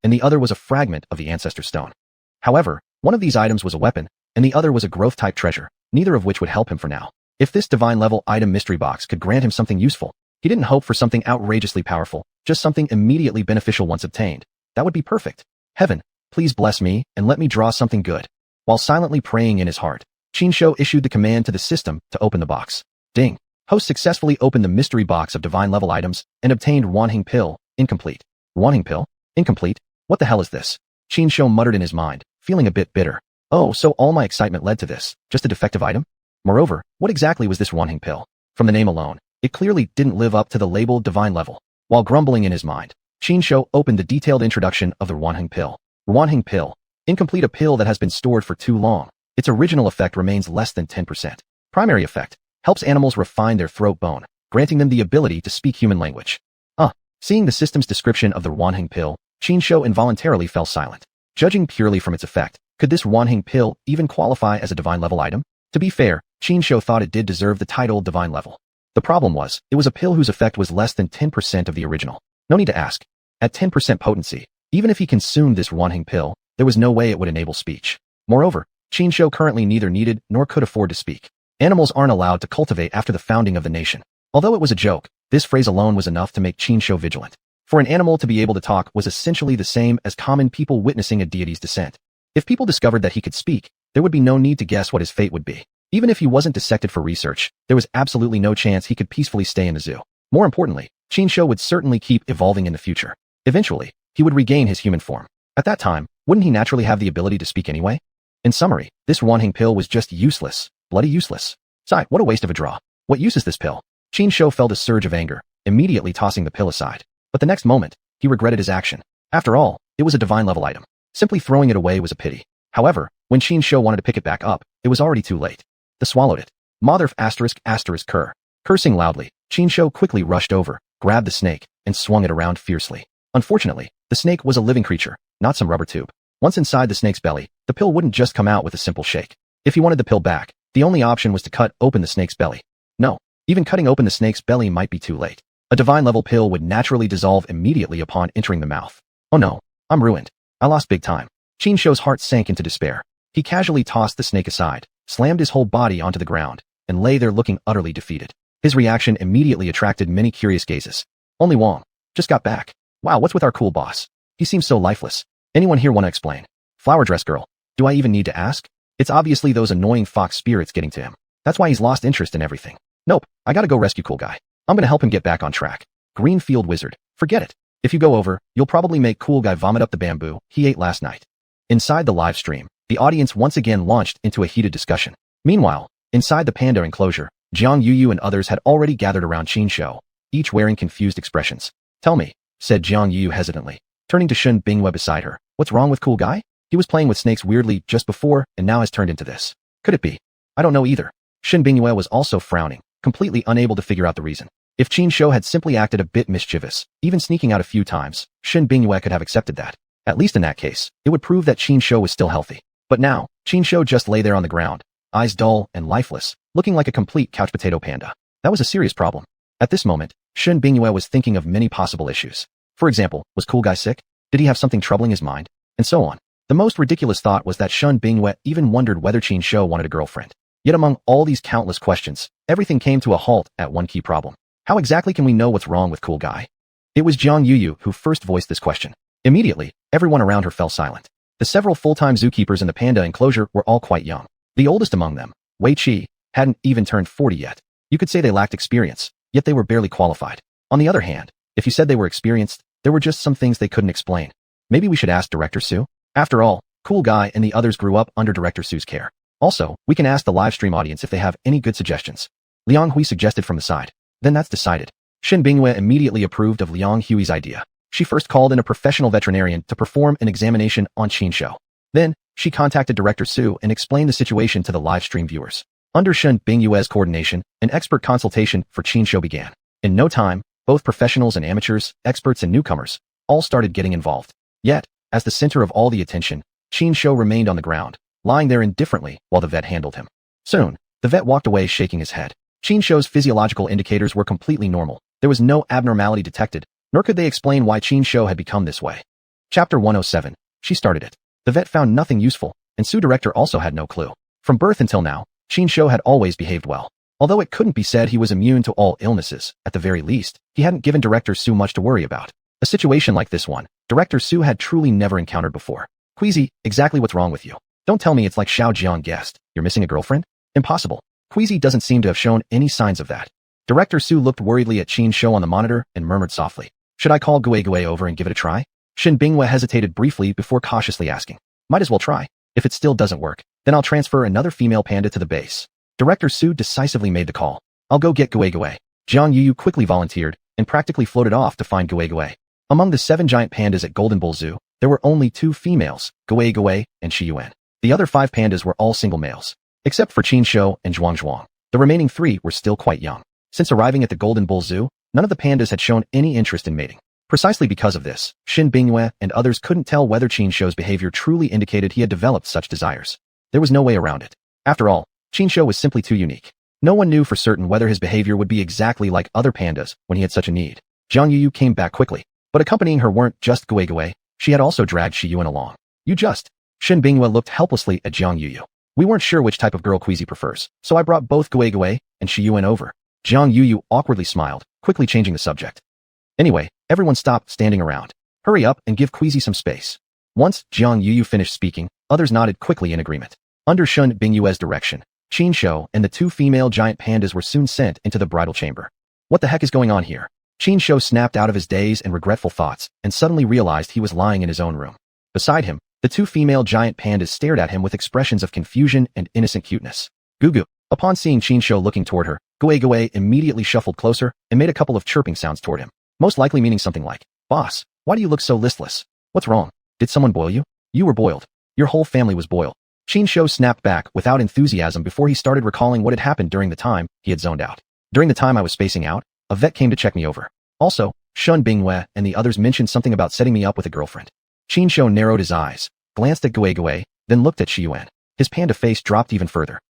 and the other was a fragment of the Ancestor Stone. However, one of these items was a weapon, and the other was a growth-type treasure, neither of which would help him for now. If this divine-level item mystery box could grant him something useful, he didn't hope for something outrageously powerful, just something immediately beneficial once obtained. That would be perfect. Heaven, please bless me and let me draw something good. While silently praying in his heart, Qin Shou issued the command to the system to open the box. Ding! Host successfully opened the mystery box of divine-level items and obtained xuanhuan pill, incomplete. Xuanhuan pill? Incomplete? What the hell is this? Qin Shou muttered in his mind, feeling a bit bitter. Oh, so all my excitement led to this, just a defective item? Moreover, what exactly was this xuanhuan pill? From the name alone, it clearly didn't live up to the labeled divine level. While grumbling in his mind, Qin Shou opened the detailed introduction of the xuanhuan pill. Xuanhuan pill. Incomplete, a pill that has been stored for too long. Its original effect remains less than 10%. Primary effect. Helps animals refine their throat bone, granting them the ability to speak human language. Seeing the system's description of the xuanhuan pill, Qin Shou involuntarily fell silent. Judging purely from its effect, could this xuanhuan pill even qualify as a divine-level item? To be fair, Qin Shou thought it did deserve the title divine level. The problem was, it was a pill whose effect was less than 10% of the original. No need to ask. At 10% potency, even if he consumed this xuanhuan pill, there was no way it would enable speech. Moreover, Qin Shou currently neither needed nor could afford to speak. Animals aren't allowed to cultivate after the founding of the nation. Although it was a joke, this phrase alone was enough to make Qin Shou vigilant. For an animal to be able to talk was essentially the same as common people witnessing a deity's descent. If people discovered that he could speak, there would be no need to guess what his fate would be. Even if he wasn't dissected for research, there was absolutely no chance he could peacefully stay in the zoo. More importantly, Qin Shou would certainly keep evolving in the future. Eventually, he would regain his human form. At that time, wouldn't he naturally have the ability to speak anyway? In summary, this xuanhuan pill was just useless. Bloody useless. Sigh, what a waste of a draw. What use is this pill? Qin Shou felt a surge of anger, immediately tossing the pill aside. But the next moment, he regretted his action. After all, it was a divine-level item. Simply throwing it away was a pity. However, when Qin Shou wanted to pick it back up, it was already too late. The swallowed it. Motherf *****. Cursing loudly, Qin Shou quickly rushed over, grabbed the snake, and swung it around fiercely. Unfortunately, the snake was a living creature, not some rubber tube. Once inside the snake's belly, the pill wouldn't just come out with a simple shake. If he wanted the pill back, the only option was to cut open the snake's belly. No, even cutting open the snake's belly might be too late. A divine-level pill would naturally dissolve immediately upon entering the mouth. Oh no, I'm ruined. I lost big time. Qin Shou's heart sank into despair. He casually tossed the snake aside, slammed his whole body onto the ground, and lay there looking utterly defeated. His reaction immediately attracted many curious gazes. Only Wong. Just got back. Wow, what's with our cool boss? He seems so lifeless. Anyone here want to explain? Flower dress girl. Do I even need to ask? It's obviously those annoying fox spirits getting to him. That's why he's lost interest in everything. Nope, I gotta go rescue cool guy. I'm gonna help him get back on track. Greenfield wizard. Forget it. If you go over, you'll probably make cool guy vomit up the bamboo he ate last night. Inside the live stream, the audience once again launched into a heated discussion. Meanwhile, inside the Panda enclosure, Jiang Yuyu and others had already gathered around Qin Shou, each wearing confused expressions. Tell me, said Jiang Yuyu hesitantly, turning to Shun Bingyue beside her. What's wrong with cool guy? He was playing with snakes weirdly just before and now has turned into this. Could it be? I don't know either. Shun Bingyue was also frowning, completely unable to figure out the reason. If Qin Shou had simply acted a bit mischievous, even sneaking out a few times, Shun Bingyue could have accepted that. At least in that case, it would prove that Qin Shou was still healthy. But now, Qin Shou just lay there on the ground, eyes dull and lifeless, looking like a complete couch potato panda. That was a serious problem. At this moment, Shun Bingyue was thinking of many possible issues. For example, was cool guy sick? Did he have something troubling his mind? And so on. The most ridiculous thought was that Shun Bingyue even wondered whether Qin Shou wanted a girlfriend. Yet among all these countless questions, everything came to a halt at one key problem. How exactly can we know what's wrong with cool guy? It was Jiang Yuyu who first voiced this question. Immediately, everyone around her fell silent. The The several full-time zookeepers in the panda enclosure were all quite young. The oldest among them, Wei Qi, hadn't even turned 40 yet. You could say they lacked experience, yet they were barely qualified. On the other hand, if you said they were experienced, there were just some things they couldn't explain. Maybe we should ask Director Su? After all, Cool Guy and the others grew up under Director Su's care. Also, we can ask the live stream audience if they have any good suggestions. Liang Hui suggested from the side. Then that's decided. Shen Bingyue immediately approved of Liang Hui's idea. She first called in a professional veterinarian to perform an examination on Qin Shou. Then, she contacted Director Su and explained the situation to the live stream viewers. Under Shen Bingyue's coordination, an expert consultation for Qin Shou began. In no time, both professionals and amateurs, experts and newcomers, all started getting involved. Yet, as the center of all the attention, Qin Shou remained on the ground, lying there indifferently while the vet handled him. Soon, the vet walked away shaking his head. Qin Shou's physiological indicators were completely normal. There was no abnormality detected, nor could they explain why Qin Shou had become this way. Chapter 107. She started it. The vet found nothing useful, and Su Director also had no clue. From birth until now, Qin Shou had always behaved well. Although it couldn't be said he was immune to all illnesses, at the very least, he hadn't given Director Su much to worry about. A situation like this one, Director Su had truly never encountered before. Queasy, exactly what's wrong with you? Don't tell me it's like Xiao Jiang guessed. You're missing a girlfriend? Impossible. Queasy doesn't seem to have shown any signs of that. Director Su looked worriedly at Qin Shou on the monitor and murmured softly. Should I call Gue over and give it a try? Shen Bingyue hesitated briefly before cautiously asking. Might as well try. If it still doesn't work, then I'll transfer another female panda to the base. Director Su decisively made the call. I'll go get Gue. Jiang Yuyu quickly volunteered and practically floated off to find Gue. Among the 7 giant pandas at Golden Bull Zoo, there were only 2 females, Gue and Xuanhuan. The other 5 pandas were all single males. Except for Qin Shou and xuanhuan. The remaining 3 were still quite young. Since arriving at the Golden Bull Zoo, none of the pandas had shown any interest in mating. Precisely because of this, Shen Bingyue and others couldn't tell whether Qin Shou's behavior truly indicated he had developed such desires. There was no way around it. After all, Qin Shou was simply too unique. No one knew for certain whether his behavior would be exactly like other pandas when he had such a need. Jiang Yuyu came back quickly, but accompanying her weren't just Gue, she had also dragged Xuanhuan along. Shen Bingyue looked helplessly at Jiang Yuyu. We weren't sure which type of girl Queasy prefers, so I brought both Gue and Xuanhuan over. Jiang Yuyu awkwardly smiled, quickly changing the subject. Anyway, everyone stopped standing around. Hurry up and give Queasy some space. Once Jiang Yuyu finished speaking, others nodded quickly in agreement. Under Shen Bingyue's direction, Qin Shou and the 2 female giant pandas were soon sent into the bridal chamber. What the heck is going on here? Qin Shou snapped out of his daze and regretful thoughts and suddenly realized he was lying in his own room. Beside him, the 2 female giant pandas stared at him with expressions of confusion and innocent cuteness. Gugu. Upon seeing Qin Shou looking toward her, Gue immediately shuffled closer and made a couple of chirping sounds toward him, most likely meaning something like, "Boss, why do you look so listless? What's wrong? Did someone boil you? You were boiled. Your whole family was boiled." Qin Shou snapped back without enthusiasm before he started recalling what had happened during the time he had zoned out. During the time I was spacing out, a vet came to check me over. Also, Shen Bingyue and the others mentioned something about setting me up with a girlfriend. Qin Shou narrowed his eyes, glanced at Gue, then looked at Xuanhuan. His panda face dropped even further.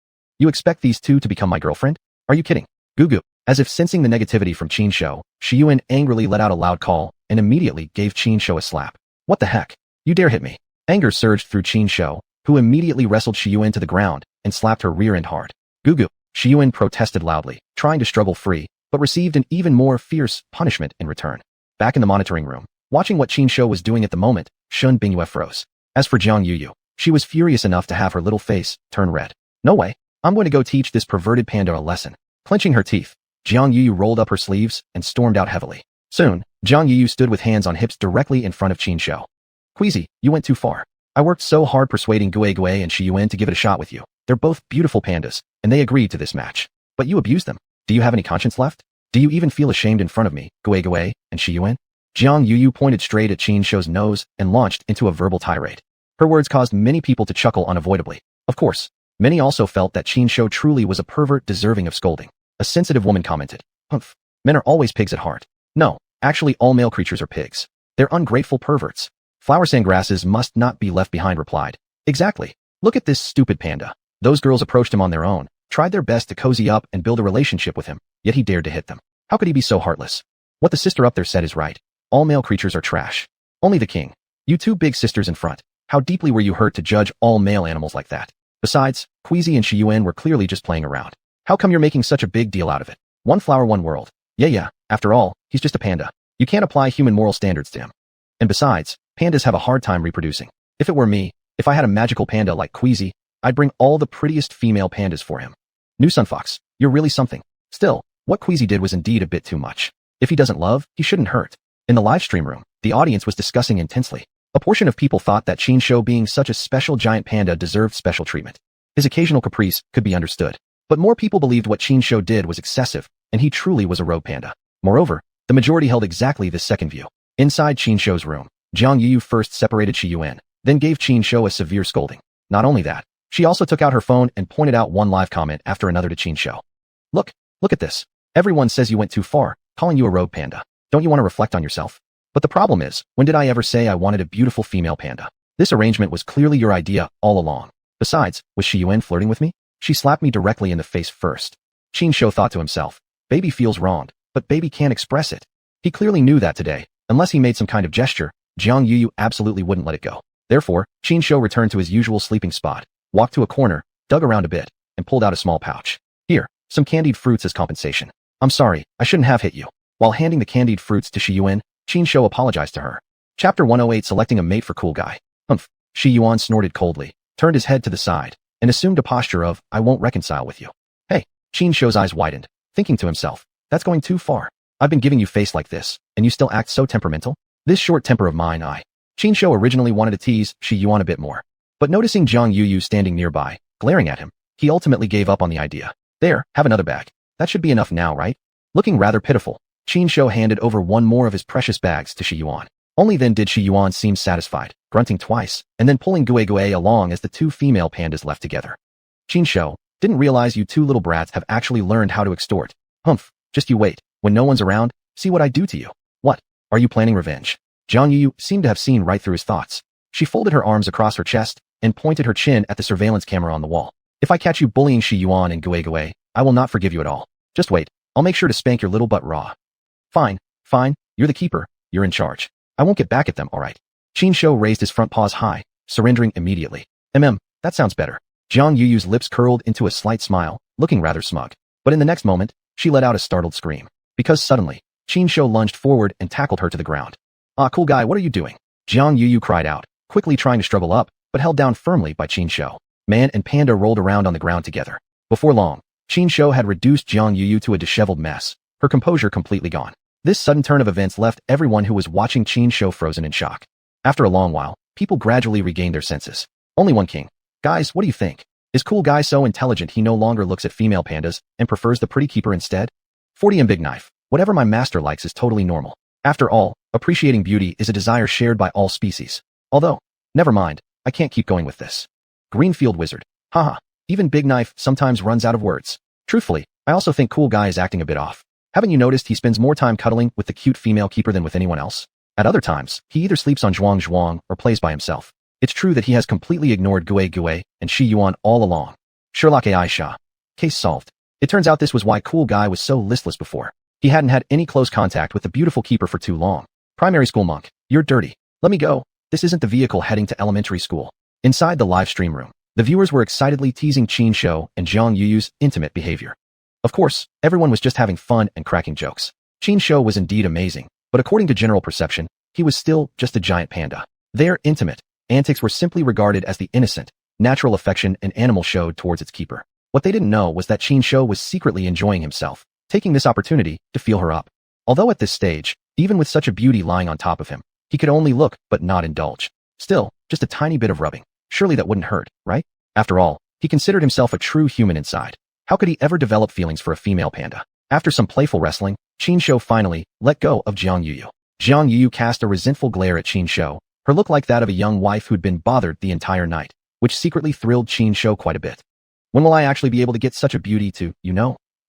You expect these 2 to become my girlfriend? Are you kidding? Gugu. As if sensing the negativity from Qin Shou, Xuanhuan angrily let out a loud call and immediately gave Qin Shou a slap. What the heck? You dare hit me? Anger surged through Qin Shou, who immediately wrestled Xuanhuan to the ground and slapped her rear end hard. Gugu. Xuanhuan protested loudly, trying to struggle free, but received an even more fierce punishment in return. Back in the monitoring room, watching what Qin Shou was doing at the moment, Shen Bingyue froze. As for Jiang Yuyu, she was furious enough to have her little face turn red. No way. I'm going to go teach this perverted panda a lesson. Clenching her teeth, Jiang Yuyu rolled up her sleeves and stormed out heavily. Soon, Jiang Yuyu stood with hands on hips directly in front of Qin Shou. Queasy, you went too far. I worked so hard persuading Gue and Xuanhuan to give it a shot with you. They're both beautiful pandas, and they agreed to this match. But you abused them. Do you have any conscience left? Do you even feel ashamed in front of me, Gue and Xuanhuan? Jiang Yuyu pointed straight at Qin Shou's nose and launched into a verbal tirade. Her words caused many people to chuckle unavoidably. Of course, many also felt that Qin Shou truly was a pervert deserving of scolding. A sensitive woman commented, "Humph, men are always pigs at heart." No, actually all male creatures are pigs. They're ungrateful perverts. Flower sandgrasses must not be left behind replied. Exactly. Look at this stupid panda. Those girls approached him on their own, tried their best to cozy up and build a relationship with him, yet he dared to hit them. How could he be so heartless? What the sister up there said is right. All male creatures are trash. Only the king. You 2 big sisters in front. How deeply were you hurt to judge all male animals like that? Besides, Queasy and Xuanhuan were clearly just playing around. How come you're making such a big deal out of it? One flower, one world. Yeah, after all, he's just a panda. You can't apply human moral standards to him. And besides, pandas have a hard time reproducing. If it were me, If I had a magical panda like Queasy, I'd bring all the prettiest female pandas for him. New Sunfox, you're really something. Still, what Queasy did was indeed a bit too much. If he doesn't love, he shouldn't hurt. In the livestream room, the audience was discussing intensely. A portion of people thought that Xuanhuan being such a special giant panda deserved special treatment. His occasional caprice could be understood. But more people believed what Xuanhuan did was excessive, and he truly was a rogue panda. Moreover, the majority held exactly this second view. Inside Xuanhuan's room, Jiang Yuyu first separated Xuanhuan, then gave Xuanhuan a severe scolding. Not only that, she also took out her phone and pointed out one live comment after another to Xuanhuan. Look at this. Everyone says you went too far, calling you a rogue panda. Don't you want to reflect on yourself? But the problem is, when did I ever say I wanted a beautiful female panda? This arrangement was clearly your idea all along. Besides, was Xuanhuan flirting with me? She slapped me directly in the face first. Xuanhuan thought to himself, baby feels wronged, but baby can't express it. He clearly knew that today, unless he made some kind of gesture, Jiang Yuyu absolutely wouldn't let it go. Therefore, Xuanhuan returned to his usual sleeping spot, walked to a corner, dug around a bit, and pulled out a small pouch. Here, some candied fruits as compensation. I'm sorry, I shouldn't have hit you. While handing the candied fruits to Xuanhuan, Xuanhuan apologized to her. Chapter 108 Selecting a Mate for Cool Guy. Xuanhuan snorted coldly, turned his head to the side, and assumed a posture of, I won't reconcile with you. Hey, Xuanhuan's eyes widened, thinking to himself, that's going too far. I've been giving you face like this, and you still act so temperamental? This short temper of mine Xuanhuan originally wanted to tease Xuanhuan a bit more. But noticing Jiang Yuyu standing nearby, glaring at him, he ultimately gave up on the idea. There, have another bag. That should be enough now, right? Looking rather pitiful, Xuanhuan handed over one more of his precious bags to Xuanhuan. Only then did Xuanhuan seem satisfied, grunting twice, and then pulling Gue along as the two female pandas left together. Xuanhuan, didn't realize you two little brats have actually learned how to extort. Just you wait. When no one's around, see what I do to you. What? Are you planning revenge? Jiang Yuyu seemed to have seen right through his thoughts. She folded her arms across her chest and pointed her chin at the surveillance camera on the wall. If I catch you bullying Xuanhuan and Gue, I will not forgive you at all. Just wait. I'll make sure to spank your little butt raw. Fine. You're the keeper. You're in charge. I won't get back at them, alright? Xuanhuan raised his front paws high, surrendering immediately. That sounds better. Jiang Yuyu's lips curled into a slight smile, looking rather smug. But in the next moment, she let out a startled scream. Because suddenly, Xuanhuan lunged forward and tackled her to the ground. Ah, cool guy, what are you doing? Jiang Yuyu cried out, quickly trying to struggle up, but held down firmly by Xuanhuan. Man and Panda rolled around on the ground together. Before long, Xuanhuan had reduced Jiang Yuyu to a disheveled mess, her composure completely gone. This sudden turn of events left everyone who was watching Xuanhuan frozen in shock. After a long while, people gradually regained their senses. Only one king. Guys, what do you think? Is cool guy so intelligent he no longer looks at female pandas and prefers the pretty keeper instead? 40 and Big Knife. Whatever my master likes is totally normal. After all, appreciating beauty is a desire shared by all species. Although, never mind, I can't keep going with this. Greenfield Wizard. Haha, even Big Knife sometimes runs out of words. Truthfully, I also think cool guy is acting a bit off. Haven't you noticed he spends more time cuddling with the cute female keeper than with anyone else? At other times, he either sleeps on xuanhuan or plays by himself. It's true that he has completely ignored Gue and Xuanhuan all along. Sherlock AI Sha. Case solved. It turns out this was why cool guy was so listless before. He hadn't had any close contact with the beautiful keeper for too long. Primary school monk, you're dirty. Let me go. This isn't the vehicle heading to elementary school. Inside the live stream room, the viewers were excitedly teasing Xuanhuan and Jiang Yuyu's intimate behavior. Of course, everyone was just having fun and cracking jokes. Xuanhuan was indeed amazing, but according to general perception, he was still just a giant panda. Their intimate antics were simply regarded as the innocent, natural affection an animal showed towards its keeper. What they didn't know was that Xuanhuan was secretly enjoying himself, taking this opportunity to feel her up. Although at this stage, even with such a beauty lying on top of him, he could only look but not indulge. Still, just a tiny bit of rubbing. Surely that wouldn't hurt, right? After all, he considered himself a true human inside. How could he ever develop feelings for a female panda? After some playful wrestling, Xuanhuan finally let go of Jiang Yuyu. Jiang Yuyu cast a resentful glare at Xuanhuan, her look like that of a young wife who'd been bothered the entire night, which secretly thrilled Xuanhuan quite a bit. When will I actually be able to get such a beauty to,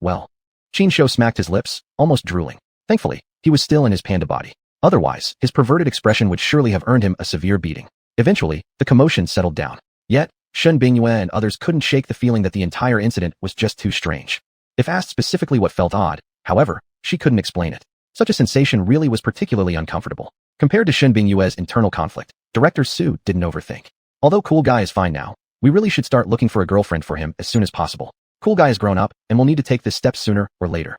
well? Xuanhuan smacked his lips, almost drooling. Thankfully, he was still in his panda body. Otherwise, his perverted expression would surely have earned him a severe beating. Eventually, the commotion settled down. Yet, Shen Bingyue and others couldn't shake the feeling that the entire incident was just too strange. If asked specifically what felt odd, however, she couldn't explain it. Such a sensation really was particularly uncomfortable. Compared to Shen Bingyue's internal conflict, Director Su didn't overthink. Although Cool Guy is fine now, we really should start looking for a girlfriend for him as soon as possible. Cool Guy has grown up and will need to take this step sooner or later.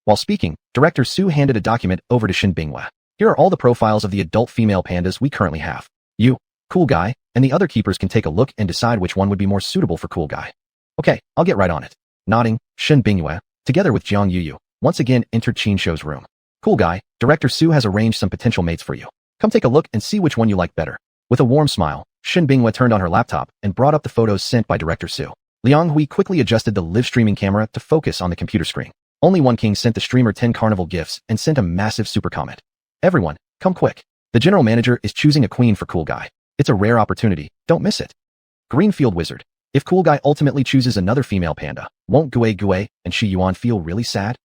While speaking, Director Su handed a document over to Shen Bingyue. Here are all the profiles of the adult female pandas we currently have. You Cool Guy, and the other keepers can take a look and decide which one would be more suitable for Cool Guy. Okay, I'll get right on it. Nodding, Shen Bingyue, together with Jiang Yuyu, once again entered Qin Shou's room. Cool Guy, Director Su has arranged some potential mates for you. Come take a look and see which one you like better. With a warm smile, Shen Bingyue turned on her laptop and brought up the photos sent by Director Su. Liang Hui quickly adjusted the live streaming camera to focus on the computer screen. Only one king sent the streamer 10 carnival gifts and sent a massive super comment. Everyone, come quick. The general manager is choosing a queen for Cool Guy. It's a rare opportunity, don't miss it. Greenfield Wizard. If Cool Guy ultimately chooses another female panda, won't Gue and Xuanhuan feel really sad?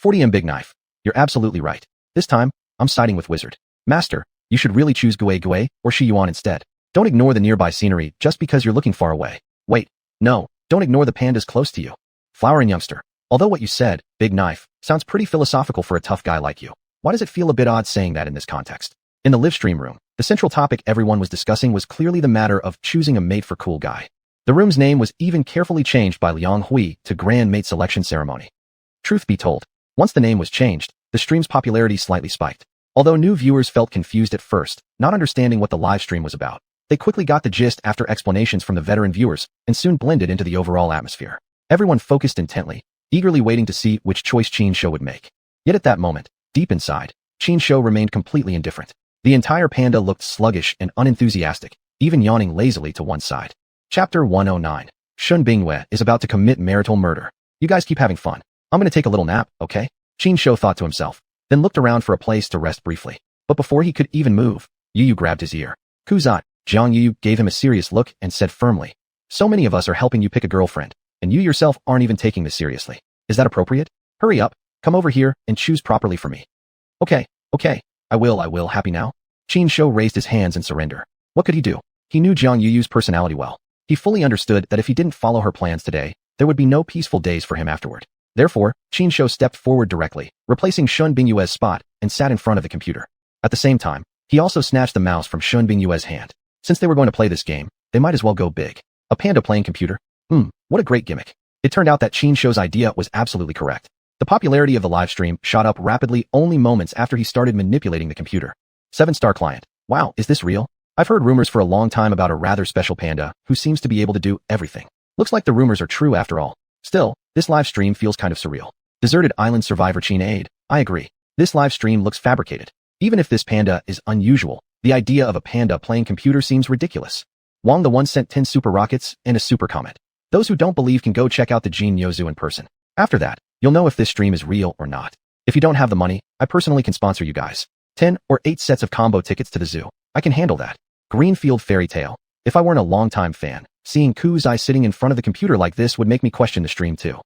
40M Big Knife. You're absolutely right. This time, I'm siding with Wizard. Master, you should really choose Gue or Xuanhuan instead. Don't ignore the nearby scenery just because you're looking far away. Wait, no, don't ignore the pandas close to you. Flowering Youngster. Although what you said, Big Knife, sounds pretty philosophical for a tough guy like you. Why does it feel a bit odd saying that in this context? In the live stream room, the central topic everyone was discussing was clearly the matter of choosing a mate for Cool Guy. The room's name was even carefully changed by Liang Hui to Grand Mate Selection Ceremony. Truth be told, once the name was changed, the stream's popularity slightly spiked. Although new viewers felt confused at first, not understanding what the live stream was about, they quickly got the gist after explanations from the veteran viewers and soon blended into the overall atmosphere. Everyone focused intently, eagerly waiting to see which choice Qin Shou would make. Yet at that moment, deep inside, Qin Shou remained completely indifferent. The entire panda looked sluggish and unenthusiastic, even yawning lazily to one side. Chapter 109. Shen Bingyue is about to commit marital murder. You guys keep having fun. I'm gonna take a little nap, okay? Qin Shou thought to himself, then looked around for a place to rest briefly. But before he could even move, Yuyu grabbed his ear. Kuzat, Jiang Yuyu gave him a serious look and said firmly, so many of us are helping you pick a girlfriend, and you yourself aren't even taking this seriously. Is that appropriate? Hurry up, come over here and choose properly for me. Okay, I will, happy now? Qin Shou raised his hands in surrender. What could he do? He knew Jiang Yuyu's personality well. He fully understood that if he didn't follow her plans today, there would be no peaceful days for him afterward. Therefore, Qin Shou stepped forward directly, replacing Shen Bingyue's spot, and sat in front of the computer. At the same time, he also snatched the mouse from Shen Bingyue's hand. Since they were going to play this game, they might as well go big. A panda playing computer? What a great gimmick. It turned out that Qin Shou's idea was absolutely correct. The popularity of the live stream shot up rapidly only moments after he started manipulating the computer. 7-star client. Wow, is this real? I've heard rumors for a long time about a rather special panda who seems to be able to do everything. Looks like the rumors are true after all. Still, this live stream feels kind of surreal. Deserted Island Survivor Qin Aid. I agree. This live stream looks fabricated. Even if this panda is unusual, the idea of a panda playing computer seems ridiculous. Wang the one sent 10 super rockets and a super comet. Those who don't believe can go check out the Jin Yozu in person. After that, you'll know if this stream is real or not. If you don't have the money, I personally can sponsor you guys. 10 or 8 sets of combo tickets to the zoo. I can handle that. Greenfield Fairy Tale. If I weren't a longtime fan, seeing Kuzai sitting in front of the computer like this would make me question the stream too.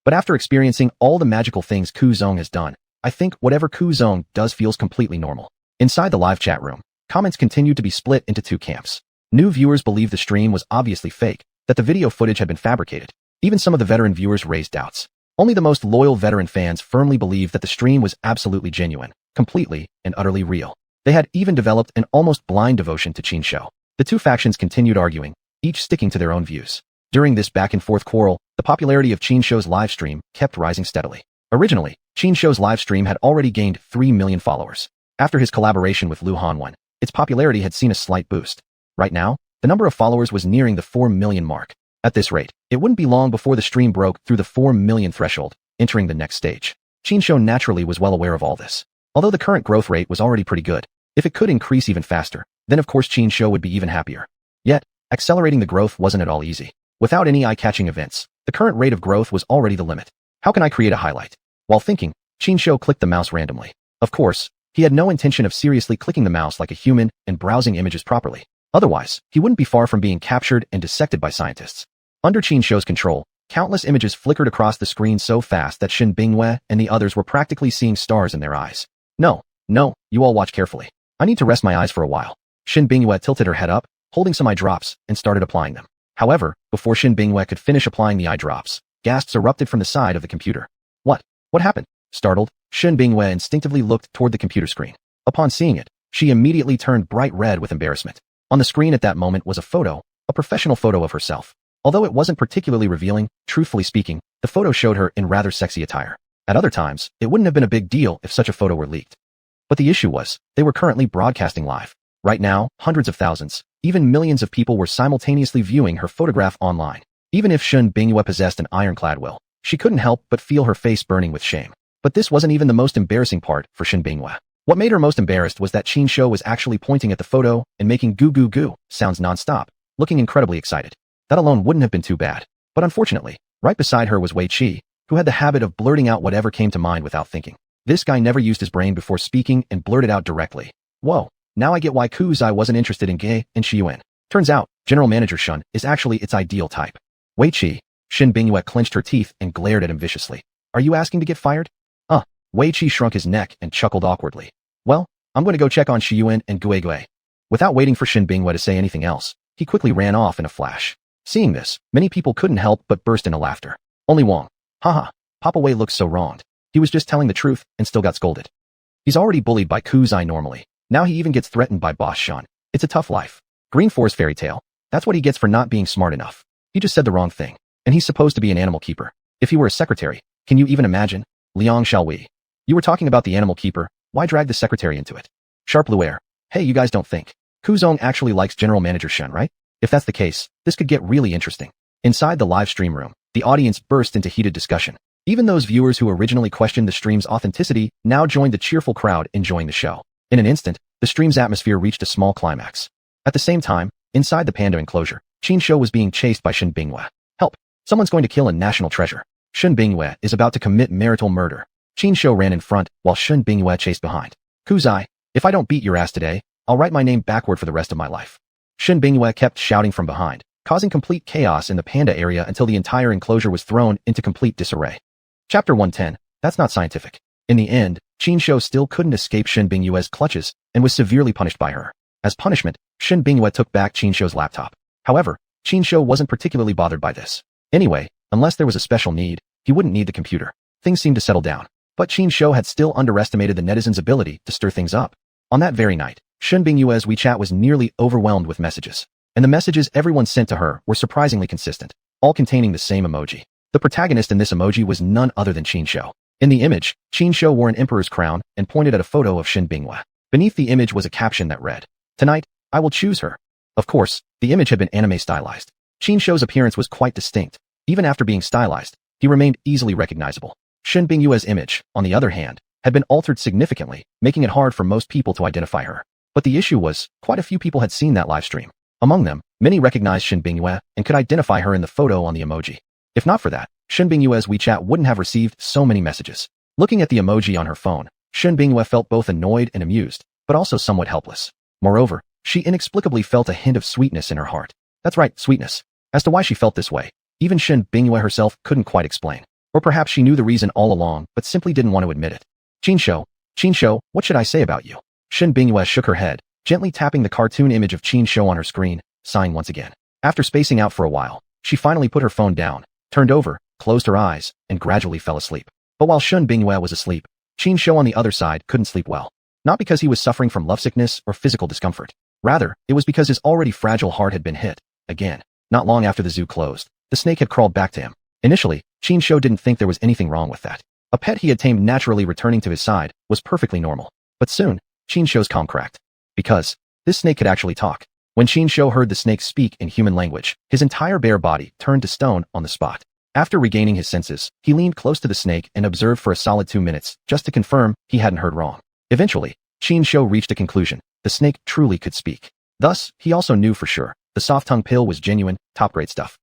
But after experiencing all the magical things Kuzong has done, I think whatever Kuzong does feels completely normal. Inside the live chat room, comments continued to be split into 2 camps. New viewers believed the stream was obviously fake, that the video footage had been fabricated. Even some of the veteran viewers raised doubts. Only the most loyal veteran fans firmly believed that the stream was absolutely genuine, completely and utterly real. They had even developed an almost blind devotion to Qin Shou. The 2 factions continued arguing, each sticking to their own views. During this back-and-forth quarrel, the popularity of Qin Shou's live stream kept rising steadily. Originally, Qin Shou's live stream had already gained 3 million followers. After his collaboration with xuanhuan, its popularity had seen a slight boost. Right now, the number of followers was nearing the 4 million mark. At this rate, it wouldn't be long before the stream broke through the 4 million threshold, entering the next stage. Qin Shou naturally was well aware of all this. Although the current growth rate was already pretty good, if it could increase even faster, then of course Qin Shou would be even happier. Yet, accelerating the growth wasn't at all easy. Without any eye-catching events, the current rate of growth was already the limit. How can I create a highlight? While thinking, Qin Shou clicked the mouse randomly. Of course, he had no intention of seriously clicking the mouse like a human and browsing images properly. Otherwise, he wouldn't be far from being captured and dissected by scientists. Under Qin Shou's control, countless images flickered across the screen so fast that Shen Bingyue and the others were practically seeing stars in their eyes. No, you all watch carefully. I need to rest my eyes for a while. Shen Bingyue tilted her head up, holding some eye drops, and started applying them. However, before Shen Bingyue could finish applying the eye drops, gasps erupted from the side of the computer. What happened? Startled, Shen Bingyue instinctively looked toward the computer screen. Upon seeing it, she immediately turned bright red with embarrassment. On the screen at that moment was a professional photo of herself. Although it wasn't particularly revealing, truthfully speaking, the photo showed her in rather sexy attire. At other times, it wouldn't have been a big deal if such a photo were leaked. But the issue was, they were currently broadcasting live. Right now, hundreds of thousands, Even millions of people were simultaneously viewing her photograph online. Even if Shun Bingyue possessed an ironclad will, she couldn't help but feel her face burning with shame. But this wasn't even the most embarrassing part for Shun Bingyue. What made her most embarrassed was that Qin Shou was actually pointing at the photo and making goo goo goo sounds nonstop, looking incredibly excited. That alone wouldn't have been too bad. But unfortunately, right beside her was Wei Qi, who had the habit of blurting out whatever came to mind without thinking. This guy never used his brain before speaking and blurted out directly. Whoa, now I get why Kuzai wasn't interested in Gay and Xuanhuan. Turns out, General Manager Shun is actually its ideal type. Wei Qi. Shin Bingyue clenched her teeth and glared at him viciously. Are you asking to get fired? Wei Qi shrunk his neck and chuckled awkwardly. Well, I'm going to go check on Xuanhuan and Gue Gue. Without waiting for Shin Bingyue to say anything else, he quickly ran off in a flash. Seeing this, many people couldn't help but burst into laughter. Only Wang. Haha, Papa Wei looks so wronged. He was just telling the truth and still got scolded. He's already bullied by Kuzai normally. Now he even gets threatened by Boss Shan. It's a tough life. Green Forest fairy tale. That's what he gets for not being smart enough. He just said the wrong thing. And he's supposed to be an animal keeper. If he were a secretary, can you even imagine? Liang Xiaowei. You were talking about the animal keeper, why drag the secretary into it? Sharp Luer. Hey, you guys don't think Kuzong actually likes General Manager Shen, right? If that's the case, this could get really interesting. Inside the live stream room, the audience burst into heated discussion. Even those viewers who originally questioned the stream's authenticity now joined the cheerful crowd enjoying the show. In an instant, the stream's atmosphere reached a small climax. At the same time, inside the Panda enclosure, Qin Shou was being chased by Shin Bingyue. Help! Someone's going to kill a national treasure. Shin Bingyue is about to commit marital murder. Qin Shou ran in front, while Shin Bingyue chased behind. Kuzai, if I don't beat your ass today, I'll write my name backward for the rest of my life. Shin Bingyue kept shouting from behind, causing complete chaos in the Panda area until the entire enclosure was thrown into complete disarray. Chapter 110, that's not scientific. In the end, Qin Shou still couldn't escape Shin Bingyue's clutches and was severely punished by her. As punishment, Shin Bingyue took back Qin Shou's laptop. However, Qin Shou wasn't particularly bothered by this. Anyway, unless there was a special need, he wouldn't need the computer. Things seemed to settle down. But Qin Shou had still underestimated the netizens' ability to stir things up. On that very night, Shin Bingyue's WeChat was nearly overwhelmed with messages. And the messages everyone sent to her were surprisingly consistent, all containing the same emoji. The protagonist in this emoji was none other than Qin Shou. In the image, Qin Shou wore an emperor's crown and pointed at a photo of Shin Bingyue. Beneath the image was a caption that read, "Tonight, I will choose her." Of course, the image had been anime stylized. Qin Shou's appearance was quite distinct. Even after being stylized, he remained easily recognizable. Shin Bingyue's image, on the other hand, had been altered significantly, making it hard for most people to identify her. But the issue was, quite a few people had seen that live stream. Among them, many recognized Shin Bingyue and could identify her in the photo on the emoji. If not for that, Shin Bingyue's WeChat wouldn't have received so many messages. Looking at the emoji on her phone, Shin Bingyue felt both annoyed and amused, but also somewhat helpless. Moreover, she inexplicably felt a hint of sweetness in her heart. That's right, sweetness. As to why she felt this way, even Shin Bingyue herself couldn't quite explain. Or perhaps she knew the reason all along, but simply didn't want to admit it. Qin Shou, what should I say about you? Shin Bingyue shook her head, gently tapping the cartoon image of Qin Shou on her screen, sighing once again. After spacing out for a while, she finally put her phone down, turned over, closed her eyes, and gradually fell asleep. But while Shin Bingyue was asleep, Qin Shou on the other side couldn't sleep well. Not because he was suffering from lovesickness or physical discomfort. Rather, it was because his already fragile heart had been hit. Again. Not long after the zoo closed, the snake had crawled back to him. Initially, Qin Shou didn't think there was anything wrong with that. A pet he had tamed naturally returning to his side was perfectly normal. But soon, Qin Shou's calm cracked. Because this snake could actually talk. When Qin Shou heard the snake speak in human language, his entire bare body turned to stone on the spot. After regaining his senses, he leaned close to the snake and observed for a solid 2 minutes, just to confirm he hadn't heard wrong. Eventually, Qin Shou reached a conclusion. The snake truly could speak. Thus, he also knew for sure the soft-tongue pill was genuine, top-grade stuff.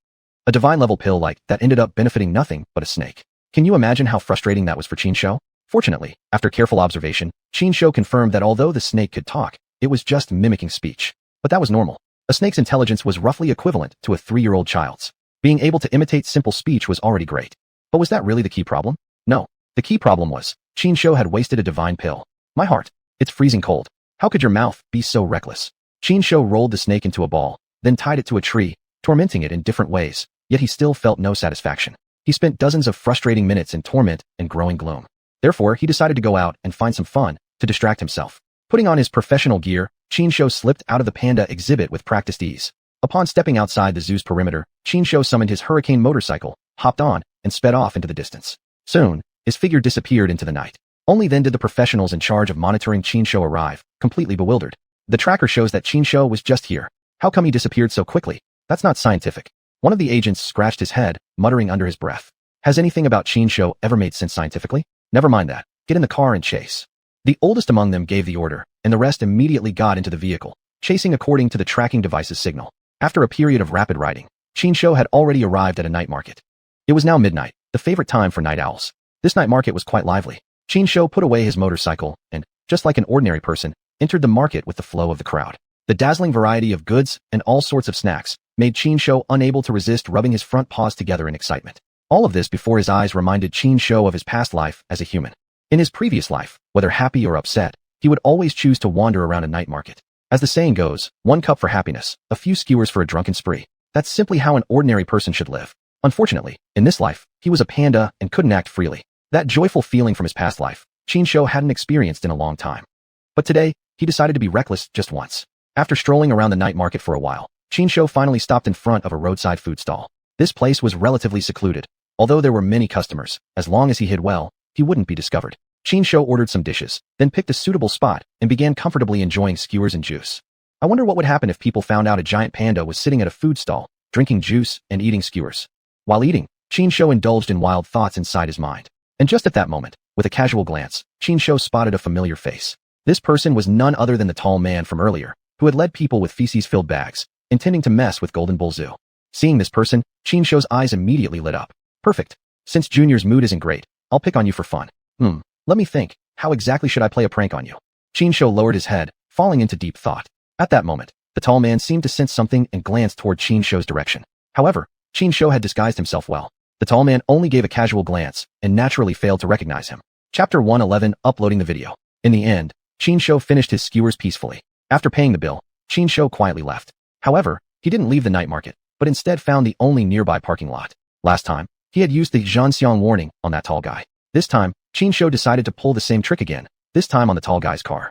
A divine-level pill like that ended up benefiting nothing but a snake. Can you imagine how frustrating that was for Qin Shou? Fortunately, after careful observation, Qin Shou confirmed that although the snake could talk, it was just mimicking speech. But that was normal. A snake's intelligence was roughly equivalent to a 3-year-old child's. Being able to imitate simple speech was already great. But was that really the key problem? No. The key problem was, Qin Shou had wasted a divine pill. My heart. It's freezing cold. How could your mouth be so reckless? Qin Shou rolled the snake into a ball, then tied it to a tree, tormenting it in different ways, yet he still felt no satisfaction. He spent dozens of frustrating minutes in torment and growing gloom. Therefore, he decided to go out and find some fun to distract himself. Putting on his professional gear, Qin Shou slipped out of the Panda exhibit with practiced ease. Upon stepping outside the zoo's perimeter, Qin Shou summoned his hurricane motorcycle, hopped on, and sped off into the distance. Soon, his figure disappeared into the night. Only then did the professionals in charge of monitoring Qin Shou arrive, completely bewildered. The tracker shows that Qin Shou was just here. How come he disappeared so quickly? That's not scientific. One of the agents scratched his head, muttering under his breath. Has anything about Qinshu ever made sense scientifically? Never mind that. Get in the car and chase. The oldest among them gave the order, and the rest immediately got into the vehicle, chasing according to the tracking device's signal. After a period of rapid riding, Qinshu had already arrived at a night market. It was now midnight, the favorite time for night owls. This night market was quite lively. Qinshu put away his motorcycle and, just like an ordinary person, entered the market with the flow of the crowd. The dazzling variety of goods and all sorts of snacks made Qinshu unable to resist rubbing his front paws together in excitement. All of this before his eyes reminded Qinshu of his past life as a human. In his previous life, whether happy or upset, he would always choose to wander around a night market. As the saying goes, 1 cup for happiness, a few skewers for a drunken spree. That's simply how an ordinary person should live. Unfortunately, in this life, he was a panda and couldn't act freely. That joyful feeling from his past life, Qinshu hadn't experienced in a long time. But today, he decided to be reckless just once. After strolling around the night market for a while, Qinshu finally stopped in front of a roadside food stall. This place was relatively secluded. Although there were many customers, as long as he hid well, he wouldn't be discovered. Qinshu ordered some dishes, then picked a suitable spot and began comfortably enjoying skewers and juice. I wonder what would happen if people found out a giant panda was sitting at a food stall, drinking juice and eating skewers. While eating, Qinshu indulged in wild thoughts inside his mind. And just at that moment, with a casual glance, Qinshu spotted a familiar face. This person was none other than the tall man from earlier, who had led people with feces-filled bags, intending to mess with Golden Bull Zoo. Seeing this person, Qinshu's eyes immediately lit up. Perfect. Since Junior's mood isn't great, I'll pick on you for fun. Let me think. How exactly should I play a prank on you? Qinshu lowered his head, falling into deep thought. At that moment, the tall man seemed to sense something and glanced toward Qinshu's direction. However, Qinshu had disguised himself well. The tall man only gave a casual glance and naturally failed to recognize him. Chapter 111, Uploading the video. In the end, Qinshu finished his skewers peacefully. After paying the bill, Qinshu quietly left. However, he didn't leave the night market, but instead found the only nearby parking lot. Last time, he had used the xuanhuan warning on that tall guy. This time, Qinshu decided to pull the same trick again, this time on the tall guy's car.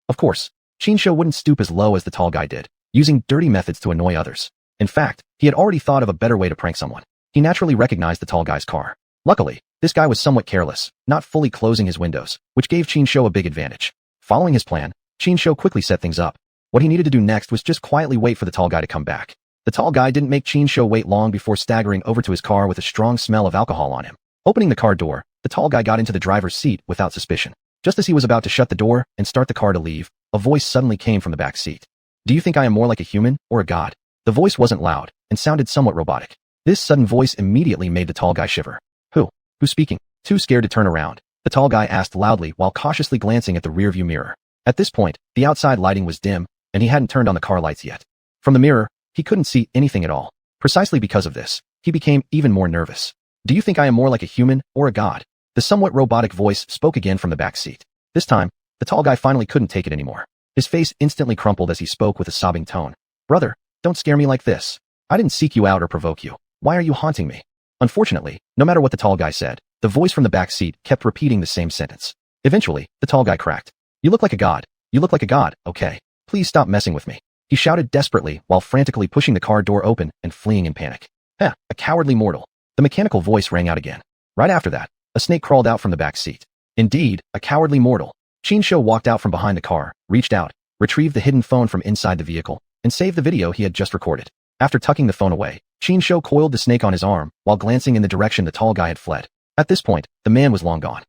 Of course, Qinshu wouldn't stoop as low as the tall guy did, using dirty methods to annoy others. In fact, he had already thought of a better way to prank someone. He naturally recognized the tall guy's car. Luckily, this guy was somewhat careless, not fully closing his windows, which gave Qinshu a big advantage. Following his plan, Qinshu quickly set things up. What he needed to do next was just quietly wait for the tall guy to come back. The tall guy didn't make Qinshu wait long before staggering over to his car with a strong smell of alcohol on him. Opening the car door, the tall guy got into the driver's seat without suspicion. Just as he was about to shut the door and start the car to leave, a voice suddenly came from the back seat. Do you think I am more like a human or a god? The voice wasn't loud and sounded somewhat robotic. This sudden voice immediately made the tall guy shiver. Who's speaking? Too scared to turn around, the tall guy asked loudly while cautiously glancing at the rearview mirror. At this point, the outside lighting was dim, and he hadn't turned on the car lights yet. From the mirror, he couldn't see anything at all. Precisely because of this, he became even more nervous. Do you think I am more like a human or a god? The somewhat robotic voice spoke again from the back seat. This time, the tall guy finally couldn't take it anymore. His face instantly crumpled as he spoke with a sobbing tone. Brother, don't scare me like this. I didn't seek you out or provoke you. Why are you haunting me? Unfortunately, no matter what the tall guy said, the voice from the back seat kept repeating the same sentence. Eventually, the tall guy cracked. You look like a god. You look like a god, okay? Please stop messing with me. He shouted desperately while frantically pushing the car door open and fleeing in panic. A cowardly mortal. The mechanical voice rang out again. Right after that, a snake crawled out from the back seat. Indeed, a cowardly mortal. Qinshu walked out from behind the car, reached out, retrieved the hidden phone from inside the vehicle, and saved the video he had just recorded. After tucking the phone away, Qinshu coiled the snake on his arm while glancing in the direction the tall guy had fled. At this point, the man was long gone.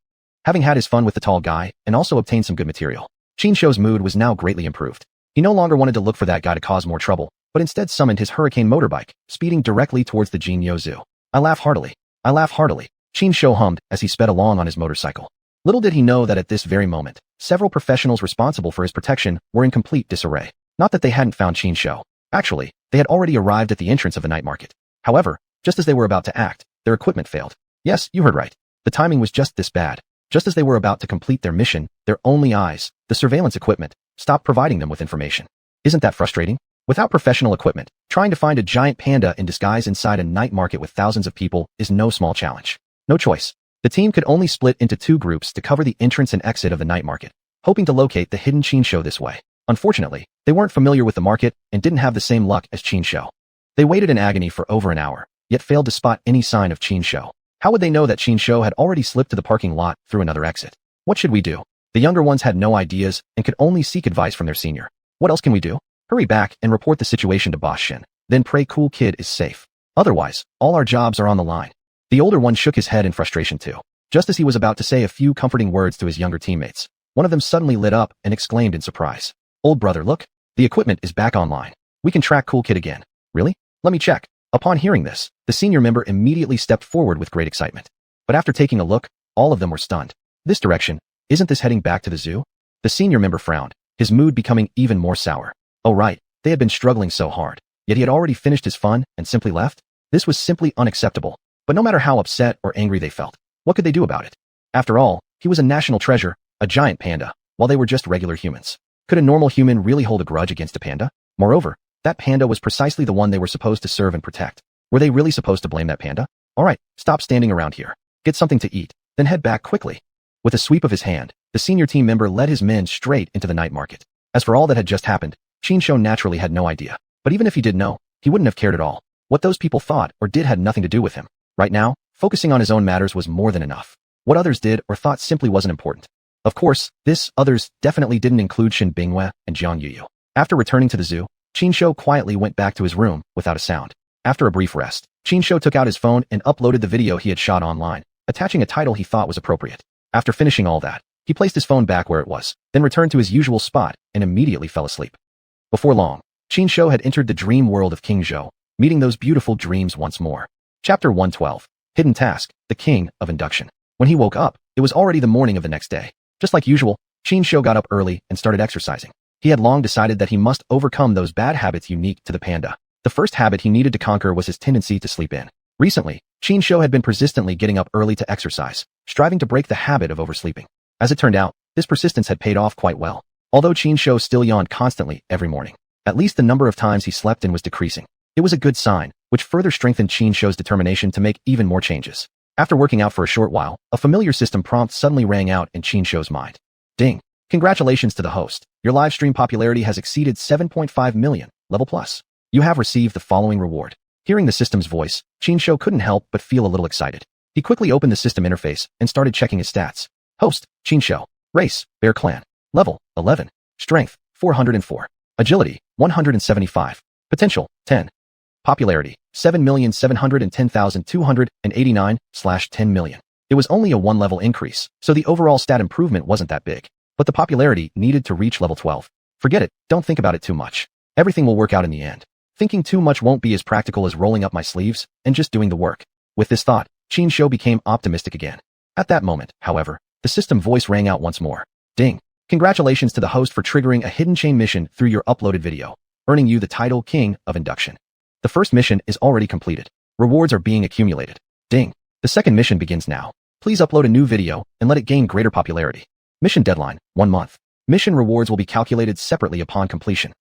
Having had his fun with the tall guy and also obtained some good material, Qinshu's mood was now greatly improved. He no longer wanted to look for that guy to cause more trouble, but instead summoned his hurricane motorbike, speeding directly towards the Jinyo Zoo. I laugh heartily. Qinshu hummed as he sped along on his motorcycle. Little did he know that at this very moment, several professionals responsible for his protection were in complete disarray. Not that they hadn't found Qinshu. Actually, they had already arrived at the entrance of the night market. However, just as they were about to act, their equipment failed. Yes, you heard right. The timing was just this bad. Just as they were about to complete their mission, their only eyes, the surveillance equipment, stopped providing them with information. Isn't that frustrating? Without professional equipment, trying to find a giant panda in disguise inside a night market with thousands of people is no small challenge. No choice. The team could only split into 2 groups to cover the entrance and exit of the night market, hoping to locate the hidden Qinshu this way. Unfortunately, they weren't familiar with the market and didn't have the same luck as Qinshu. They waited in agony for over an hour, yet failed to spot any sign of Qinshu. How would they know that Qinshu had already slipped to the parking lot through another exit? What should we do? The younger ones had no ideas and could only seek advice from their senior. What else can we do? Hurry back and report the situation to Boss Shin. Then pray cool kid is safe. Otherwise, all our jobs are on the line. The older one shook his head in frustration too. Just as he was about to say a few comforting words to his younger teammates, one of them suddenly lit up and exclaimed in surprise. Old brother, look. The equipment is back online. We can track cool kid again. Really? Let me check. Upon hearing this, the senior member immediately stepped forward with great excitement. But after taking a look, all of them were stunned. This direction, isn't this heading back to the zoo? The senior member frowned, his mood becoming even more sour. Oh right, they had been struggling so hard, yet he had already finished his fun and simply left? This was simply unacceptable. But no matter how upset or angry they felt, what could they do about it? After all, he was a national treasure, a giant panda, while they were just regular humans. Could a normal human really hold a grudge against a panda? Moreover, that panda was precisely the one they were supposed to serve and protect. Were they really supposed to blame that panda? Alright, stop standing around here. Get something to eat, then head back quickly. With a sweep of his hand, the senior team member led his men straight into the night market. As for all that had just happened, Qinshu naturally had no idea. But even if he did know, he wouldn't have cared at all. What those people thought or did had nothing to do with him. Right now, focusing on his own matters was more than enough. What others did or thought simply wasn't important. Of course, this others definitely didn't include Shin Binghua and Jiang Yuyu. After returning to the zoo, Qinshu quietly went back to his room without a sound. After a brief rest, Qinshu took out his phone and uploaded the video he had shot online, attaching a title he thought was appropriate. After finishing all that, he placed his phone back where it was, then returned to his usual spot and immediately fell asleep. Before long, Qinshu had entered the dream world of King Zhou, meeting those beautiful dreams once more. Chapter 112. Hidden Task, the King of Induction. When he woke up, it was already the morning of the next day. Just like usual, Qinshu got up early and started exercising. He had long decided that he must overcome those bad habits unique to the panda. The first habit he needed to conquer was his tendency to sleep in. Recently, Qinshu had been persistently getting up early to exercise, striving to break the habit of oversleeping. As it turned out, this persistence had paid off quite well. Although Qinshu still yawned constantly every morning, at least the number of times he slept in was decreasing. It was a good sign, which further strengthened Qinshu's determination to make even more changes. After working out for a short while, a familiar system prompt suddenly rang out in Qinshu's mind. Ding! Congratulations to the host. Your live stream popularity has exceeded 7.5 million, level plus. You have received the following reward. Hearing the system's voice, Qinshu couldn't help but feel a little excited. He quickly opened the system interface and started checking his stats. Host, Qinshu. Race, Bear Clan. Level, 11. Strength, 404. Agility, 175. Potential, 10. Popularity, 7,710,289/10 million. It was only a one-level increase, so the overall stat improvement wasn't that big. But the popularity needed to reach level 12. Forget it, don't think about it too much. Everything will work out in the end. Thinking too much won't be as practical as rolling up my sleeves and just doing the work. With this thought, Qinshu became optimistic again. At that moment, however, the system voice rang out once more. Ding! Congratulations to the host for triggering a hidden chain mission through your uploaded video, earning you the title King of Induction. The first mission is already completed. Rewards are being accumulated. Ding! The second mission begins now. Please upload a new video and let it gain greater popularity. Mission deadline, 1 month. Mission rewards will be calculated separately upon completion.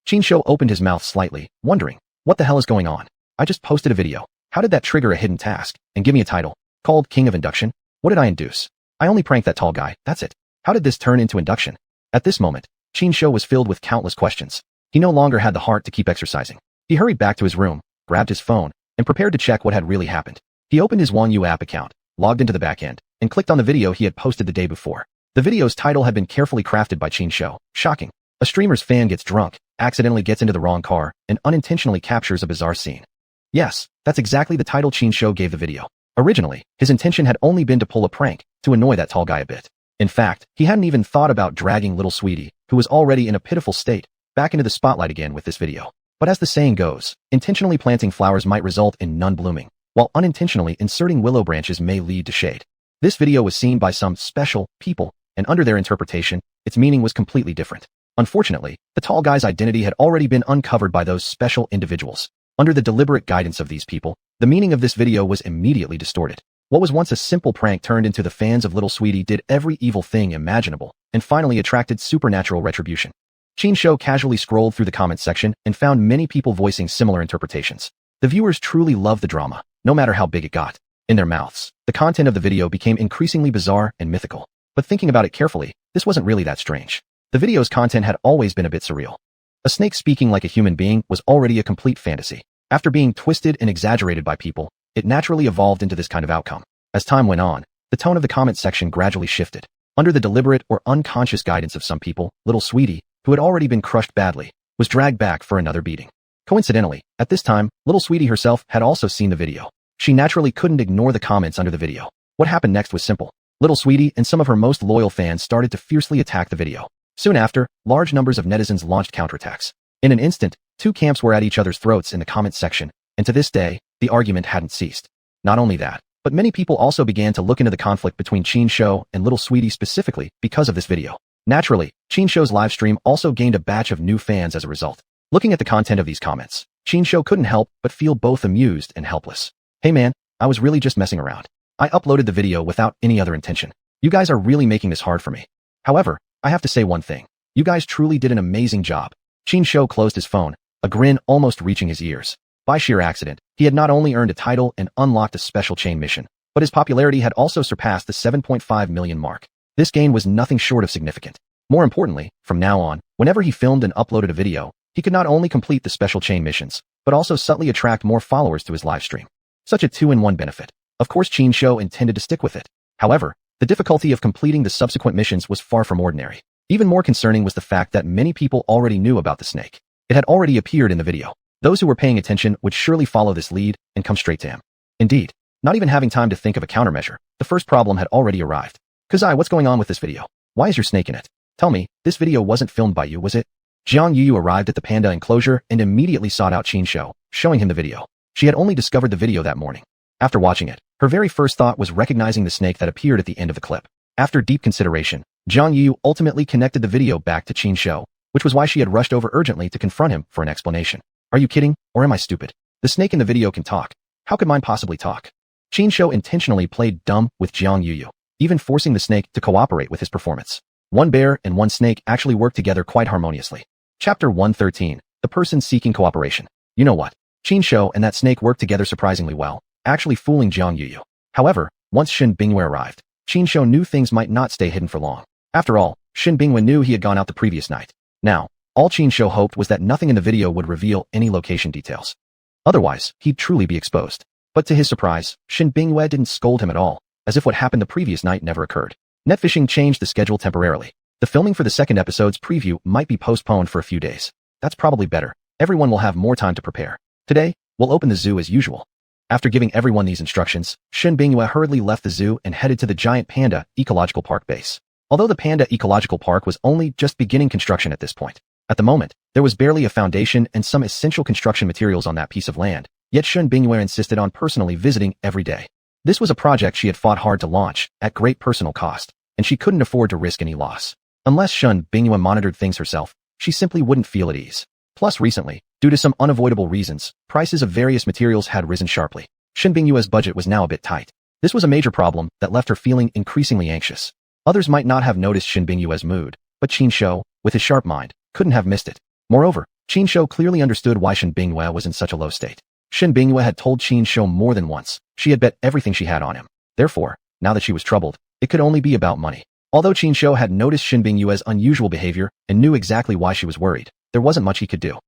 Qinshu opened his mouth slightly, wondering, what the hell is going on? I just posted a video. How did that trigger a hidden task and give me a title called King of Induction? What did I induce? I only pranked that tall guy, that's it. How did this turn into induction? At this moment, Qinshu was filled with countless questions. He no longer had the heart to keep exercising. He hurried back to his room, grabbed his phone, and prepared to check what had really happened. He opened his xuanhuan app account, logged into the backend, and clicked on the video he had posted the day before. The video's title had been carefully crafted by Qinshu. Shocking. A streamer's fan gets drunk, accidentally gets into the wrong car, and unintentionally captures a bizarre scene. Yes, that's exactly the title Qinshu gave the video. Originally, his intention had only been to pull a prank, to annoy that tall guy a bit. In fact, he hadn't even thought about dragging little sweetie, who was already in a pitiful state, back into the spotlight again with this video. But as the saying goes, intentionally planting flowers might result in none blooming, while unintentionally inserting willow branches may lead to shade. This video was seen by some special people, and under their interpretation, its meaning was completely different. Unfortunately, the tall guy's identity had already been uncovered by those special individuals. Under the deliberate guidance of these people, the meaning of this video was immediately distorted. What was once a simple prank turned into the fans of Little Sweetie did every evil thing imaginable, and finally attracted supernatural retribution. Qinshu casually scrolled through the comments section and found many people voicing similar interpretations. The viewers truly loved the drama, no matter how big it got. In their mouths, the content of the video became increasingly bizarre and mythical. But thinking about it carefully, this wasn't really that strange. The video's content had always been a bit surreal. A snake speaking like a human being was already a complete fantasy. After being twisted and exaggerated by people, it naturally evolved into this kind of outcome. As time went on, the tone of the comment section gradually shifted. Under the deliberate or unconscious guidance of some people, Little Sweetie, who had already been crushed badly, was dragged back for another beating. Coincidentally, at this time, little sweetie herself had also seen the video. She naturally couldn't ignore the comments under the video. What happened next was simple. Little sweetie and some of her most loyal fans started to fiercely attack the video. Soon after, large numbers of netizens launched counterattacks. In an instant, two camps were at each other's throats in the comments section, and to this day, the argument hadn't ceased. Not only that, but many people also began to look into the conflict between Qin Shou and Little Sweetie specifically because of this video. Naturally, Qin Shou's livestream also gained a batch of new fans as a result. Looking at the content of these comments, Qin Shou couldn't help but feel both amused and helpless. Hey man, I was really just messing around. I uploaded the video without any other intention. You guys are really making this hard for me. However, I have to say one thing. You guys truly did an amazing job. Qin Shou closed his phone, a grin almost reaching his ears. By sheer accident, he had not only earned a title and unlocked a special chain mission, but his popularity had also surpassed the 7.5 million mark. This gain was nothing short of significant. More importantly, from now on, whenever he filmed and uploaded a video, he could not only complete the special chain missions, but also subtly attract more followers to his livestream. Such a two-in-one benefit. Of course Qin Shou intended to stick with it. However, the difficulty of completing the subsequent missions was far from ordinary. Even more concerning was the fact that many people already knew about the snake. It had already appeared in the video. Those who were paying attention would surely follow this lead and come straight to him. Indeed, not even having time to think of a countermeasure, the first problem had already arrived. Kazai, what's going on with this video? Why is your snake in it? Tell me, this video wasn't filmed by you, was it? Xuanhuan arrived at the Panda enclosure and immediately sought out Qin Shou, showing him the video. She had only discovered the video that morning. After watching it, her very first thought was recognizing the snake that appeared at the end of the clip. After deep consideration, Xuanhuan ultimately connected the video back to Qin Shou, which was why she had rushed over urgently to confront him for an explanation. Are you kidding, or am I stupid? The snake in the video can talk. How could mine possibly talk? Qin Shou intentionally played dumb with Xuanhuan, even forcing the snake to cooperate with his performance. One bear and one snake actually worked together quite harmoniously. Chapter 113, The Person Seeking Cooperation. You know what? Qin Shou and that snake worked together surprisingly well, actually fooling Xuanhuan. However, once Shen Bingwei arrived, Qin Shou knew things might not stay hidden for long. After all, Shen Bingwei knew he had gone out the previous night. Now, all Qin Shou hoped was that nothing in the video would reveal any location details. Otherwise, he'd truly be exposed. But to his surprise, Shen Bingwei didn't scold him at all, as if what happened the previous night never occurred. Netfishing changed the schedule temporarily. The filming for the second episode's preview might be postponed for a few days. That's probably better. Everyone will have more time to prepare. Today, we'll open the zoo as usual. After giving everyone these instructions, Shen Bingwei hurriedly left the zoo and headed to the giant Panda Ecological Park base. Although the Panda Ecological Park was only just beginning construction at this point, at the moment, there was barely a foundation and some essential construction materials on that piece of land, yet Shen Bingwei insisted on personally visiting every day. This was a project she had fought hard to launch, at great personal cost, and she couldn't afford to risk any loss. Unless Shen Bingwei monitored things herself, she simply wouldn't feel at ease. Plus recently, due to some unavoidable reasons, prices of various materials had risen sharply. Shen Bingwei's budget was now a bit tight. This was a major problem that left her feeling increasingly anxious. Others might not have noticed Shen Bingwei's mood, but Qin Shou, with his sharp mind, couldn't have missed it. Moreover, Qin Shou clearly understood why Shen Bingwei was in such a low state. Shen Bingwei had told Qin Shou more than once she had bet everything she had on him. Therefore, now that she was troubled, it could only be about money. Although Qin Shou had noticed Shen Bingwei's unusual behavior and knew exactly why she was worried, there wasn't much he could do.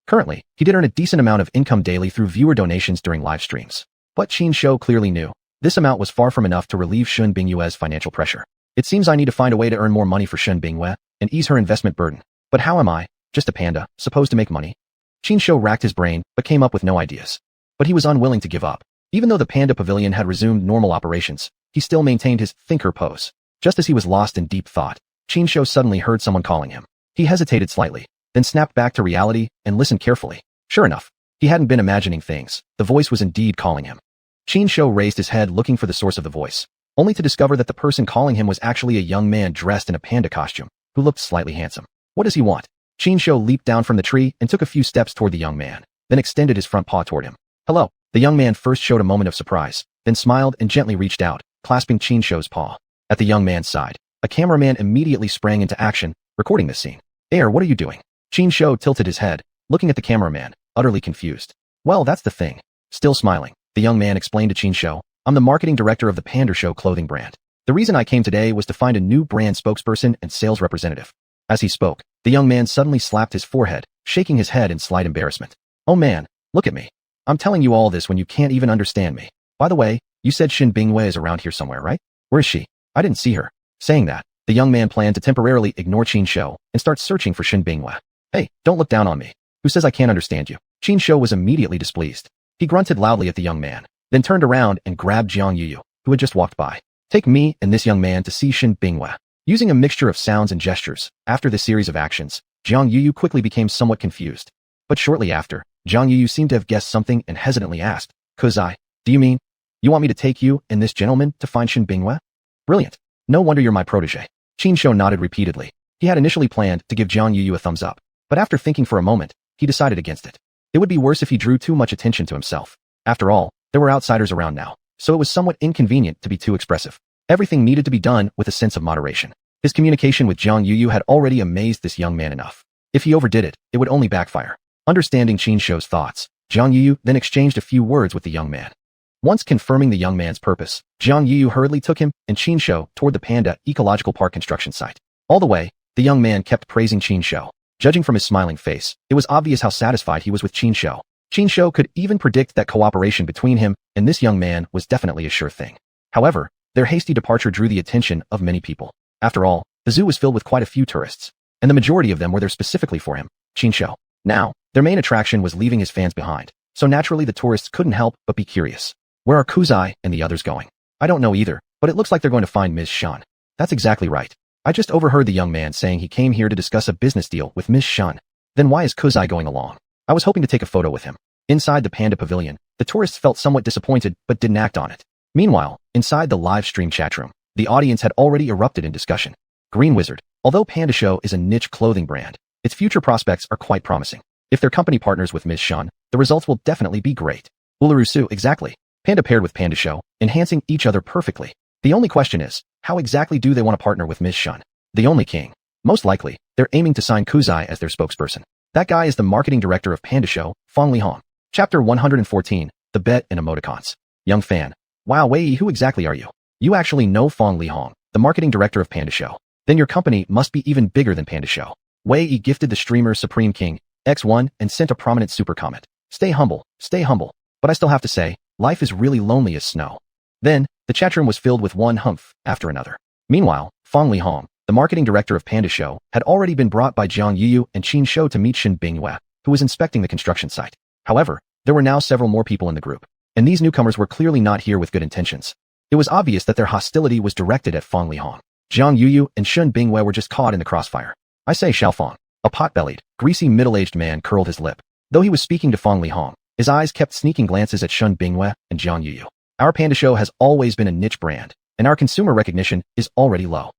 Currently, he did earn a decent amount of income daily through viewer donations during live streams. But Qin Shou clearly knew this amount was far from enough to relieve Shen Bingwei's financial pressure. It seems I need to find a way to earn more money for Shen Bingwei and ease her investment burden. But how am I, just a panda, supposed to make money? Qin Shou racked his brain but came up with no ideas. But he was unwilling to give up. Even though the Panda Pavilion had resumed normal operations, he still maintained his thinker pose. Just as he was lost in deep thought, Qin Shou suddenly heard someone calling him. He hesitated slightly, then snapped back to reality and listened carefully. Sure enough, he hadn't been imagining things. The voice was indeed calling him. Qin Shou raised his head looking for the source of the voice, only to discover that the person calling him was actually a young man dressed in a panda costume, who looked slightly handsome. What does he want? Qin Shou leaped down from the tree and took a few steps toward the young man, then extended his front paw toward him. Hello. The young man first showed a moment of surprise, then smiled and gently reached out, clasping Qin Shou's paw. At the young man's side, a cameraman immediately sprang into action, recording this scene. Air, what are you doing? Qin Shou tilted his head, looking at the cameraman, utterly confused. Well, that's the thing. Still smiling, the young man explained to Qin Shou, I'm the marketing director of the Panda Show clothing brand. The reason I came today was to find a new brand spokesperson and sales representative. As he spoke, the young man suddenly slapped his forehead, shaking his head in slight embarrassment. Oh man, look at me. I'm telling you all this when you can't even understand me. By the way, you said Shen Bingwei is around here somewhere, right? Where is she? I didn't see her. Saying that, the young man planned to temporarily ignore Qin Shou and start searching for Shen Bingwei. Hey, don't look down on me. Who says I can't understand you? Qin Shou was immediately displeased. He grunted loudly at the young man, then turned around and grabbed Jiang Yuyu, who had just walked by. Take me and this young man to see Shen Binghua. Using a mixture of sounds and gestures, after this series of actions, Jiang Yuyu quickly became somewhat confused. But shortly after, Jiang Yuyu seemed to have guessed something and hesitantly asked, Kuzai, do you mean, you want me to take you and this gentleman to find Shen Binghua? Brilliant. No wonder you're my protege. Qin Shou nodded repeatedly. He had initially planned to give Jiang Yuyu a thumbs up, but after thinking for a moment, he decided against it. It would be worse if he drew too much attention to himself. After all, there were outsiders around now, so it was somewhat inconvenient to be too expressive. Everything needed to be done with a sense of moderation. His communication with Jiang Yuyu had already amazed this young man enough. If he overdid it, it would only backfire. Understanding Qin Shou's thoughts, Jiang Yuyu then exchanged a few words with the young man. Once confirming the young man's purpose, Jiang Yuyu hurriedly took him and Qin Shou toward the Panda Ecological Park construction site. All the way, the young man kept praising Qin Shou. Judging from his smiling face, it was obvious how satisfied he was with Qin Shou. Qin Shou could even predict that cooperation between him and this young man was definitely a sure thing. However, their hasty departure drew the attention of many people. After all, the zoo was filled with quite a few tourists, and the majority of them were there specifically for him, Qin Shou. Now, their main attraction was leaving his fans behind, so naturally the tourists couldn't help but be curious. Where are Kuzai and the others going? I don't know either, but it looks like they're going to find Ms. Shan. That's exactly right. I just overheard the young man saying he came here to discuss a business deal with Ms. Shan. Then why is Kuzai going along? I was hoping to take a photo with him. Inside the Panda Pavilion, the tourists felt somewhat disappointed but didn't act on it. Meanwhile, inside the live stream chat room, the audience had already erupted in discussion. Green Wizard. Although Panda Show is a niche clothing brand, its future prospects are quite promising. If their company partners with Ms. Shan, the results will definitely be great. Ularusu, exactly. Panda paired with Panda Show, enhancing each other perfectly. The only question is, how exactly do they want to partner with Ms. Shan? The only king. Most likely, they're aiming to sign Kuzai as their spokesperson. That guy is the marketing director of Panda Show, Fong Lihong. Chapter 114, The Bet and Emoticons. Young fan. Wow, Wei, who exactly are you? You actually know Fong Lihong, the marketing director of Panda Show. Then your company must be even bigger than Panda Show. Wei gifted the streamer Supreme King, X1, and sent a prominent super comment. Stay humble, but I still have to say, life is really lonely as snow. Then, the chatroom was filled with one humph after another. Meanwhile, Fong Lihong, the marketing director of Panda Show, had already been brought by Jiang Yuyu and Qin Shou to meet Shen Binghua, who was inspecting the construction site. However, there were now several more people in the group, and these newcomers were clearly not here with good intentions. It was obvious that their hostility was directed at Fong Lihong. Jiang Yuyu and Shen Binghua were just caught in the crossfire. I say Xiaofang. A pot-bellied, greasy middle-aged man curled his lip. Though he was speaking to Fong Lihong, his eyes kept sneaking glances at Shen Binghua and Jiang Yuyu. Our Panda Show has always been a niche brand, and our consumer recognition is already low.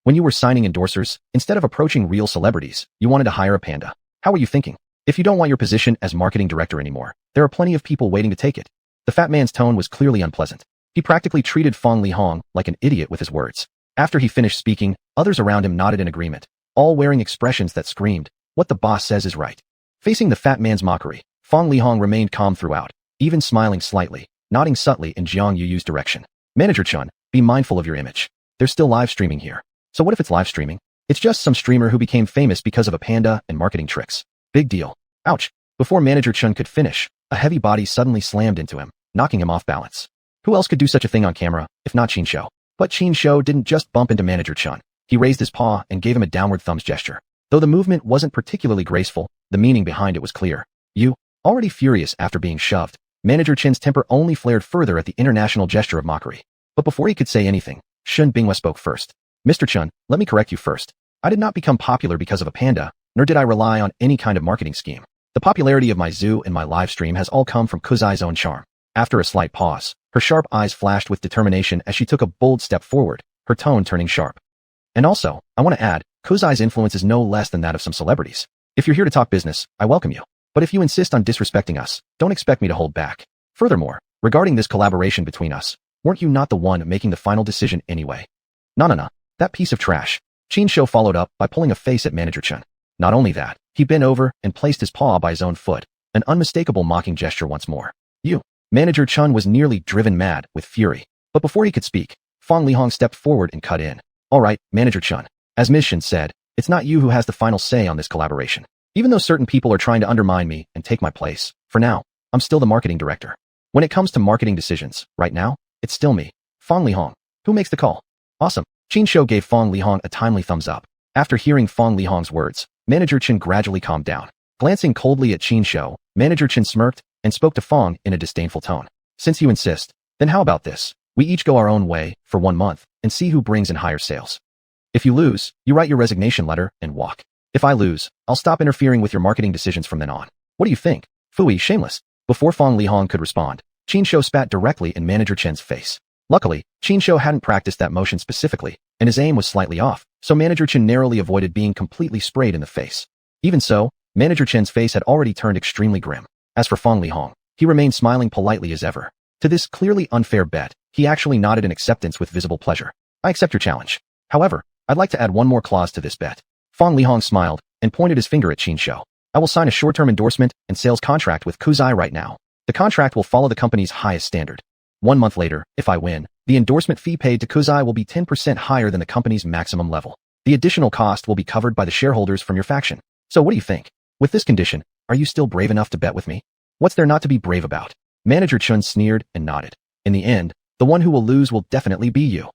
When you were signing endorsers, instead of approaching real celebrities, you wanted to hire a panda. How were you thinking? If you don't want your position as marketing director anymore, there are plenty of people waiting to take it. The fat man's tone was clearly unpleasant. He practically treated Fong Lihong like an idiot with his words. After he finished speaking, others around him nodded in agreement, all wearing expressions that screamed, what the boss says is right. Facing the fat man's mockery, Fong Lihong remained calm throughout, even smiling slightly, nodding subtly in Jiang Yuyu's direction. Manager Chun, be mindful of your image. They're still live streaming here. So what if it's live streaming? It's just some streamer who became famous because of a panda and marketing tricks. Big deal. Ouch. Before Manager Chun could finish, a heavy body suddenly slammed into him, knocking him off balance. Who else could do such a thing on camera, if not Qin Shou? But Qin Shou didn't just bump into Manager Chun. He raised his paw and gave him a downward thumbs gesture. Though the movement wasn't particularly graceful, the meaning behind it was clear. You, already furious after being shoved, Manager Chin's temper only flared further at the international gesture of mockery. But before he could say anything, Shen Binghua spoke first. Mr. Chun, let me correct you first. I did not become popular because of a panda, nor did I rely on any kind of marketing scheme. The popularity of my zoo and my live stream has all come from Kuzai's own charm. After a slight pause, her sharp eyes flashed with determination as she took a bold step forward, her tone turning sharp. And also, I want to add, Kuzai's influence is no less than that of some celebrities. If you're here to talk business, I welcome you. But if you insist on disrespecting us, don't expect me to hold back. Furthermore, regarding this collaboration between us, weren't you not the one making the final decision anyway? No. That piece of trash. Qin Shou followed up by pulling a face at Manager Chun. Not only that, he bent over and placed his paw by his own foot, an unmistakable mocking gesture once more. You. Manager Chun was nearly driven mad with fury. But before he could speak, Fong Lihong stepped forward and cut in. All right, Manager Chun. As Ms. Shen said, it's not you who has the final say on this collaboration. Even though certain people are trying to undermine me and take my place, for now, I'm still the marketing director. When it comes to marketing decisions, right now, it's still me, Fong Lihong. Who makes the call? Awesome. Qin Shou gave Fong Lihong a timely thumbs up. After hearing Fong Lihong's words, Manager Chen gradually calmed down. Glancing coldly at Qin Shou, Manager Chen smirked and spoke to Fong in a disdainful tone. Since you insist, then how about this? We each go our own way for 1 month and see who brings in higher sales. If you lose, you write your resignation letter and walk. If I lose, I'll stop interfering with your marketing decisions from then on. What do you think? Fooey, shameless. Before Fong Lihong could respond, Qin Shou spat directly in Manager Chen's face. Luckily, Qin Shou hadn't practiced that motion specifically, and his aim was slightly off, so Manager Chen narrowly avoided being completely sprayed in the face. Even so, Manager Chen's face had already turned extremely grim. As for Fong Lihong, he remained smiling politely as ever. To this clearly unfair bet, he actually nodded in acceptance with visible pleasure. I accept your challenge. However, I'd like to add one more clause to this bet. Fong Lihong smiled and pointed his finger at Qin Shou. I will sign a short-term endorsement and sales contract with Kuzai right now. The contract will follow the company's highest standard. 1 month later, if I win, the endorsement fee paid to Kuzai will be 10% higher than the company's maximum level. The additional cost will be covered by the shareholders from your faction. So what do you think? With this condition, are you still brave enough to bet with me? What's there not to be brave about? Manager Chun sneered and nodded. In the end, the one who will lose will definitely be you.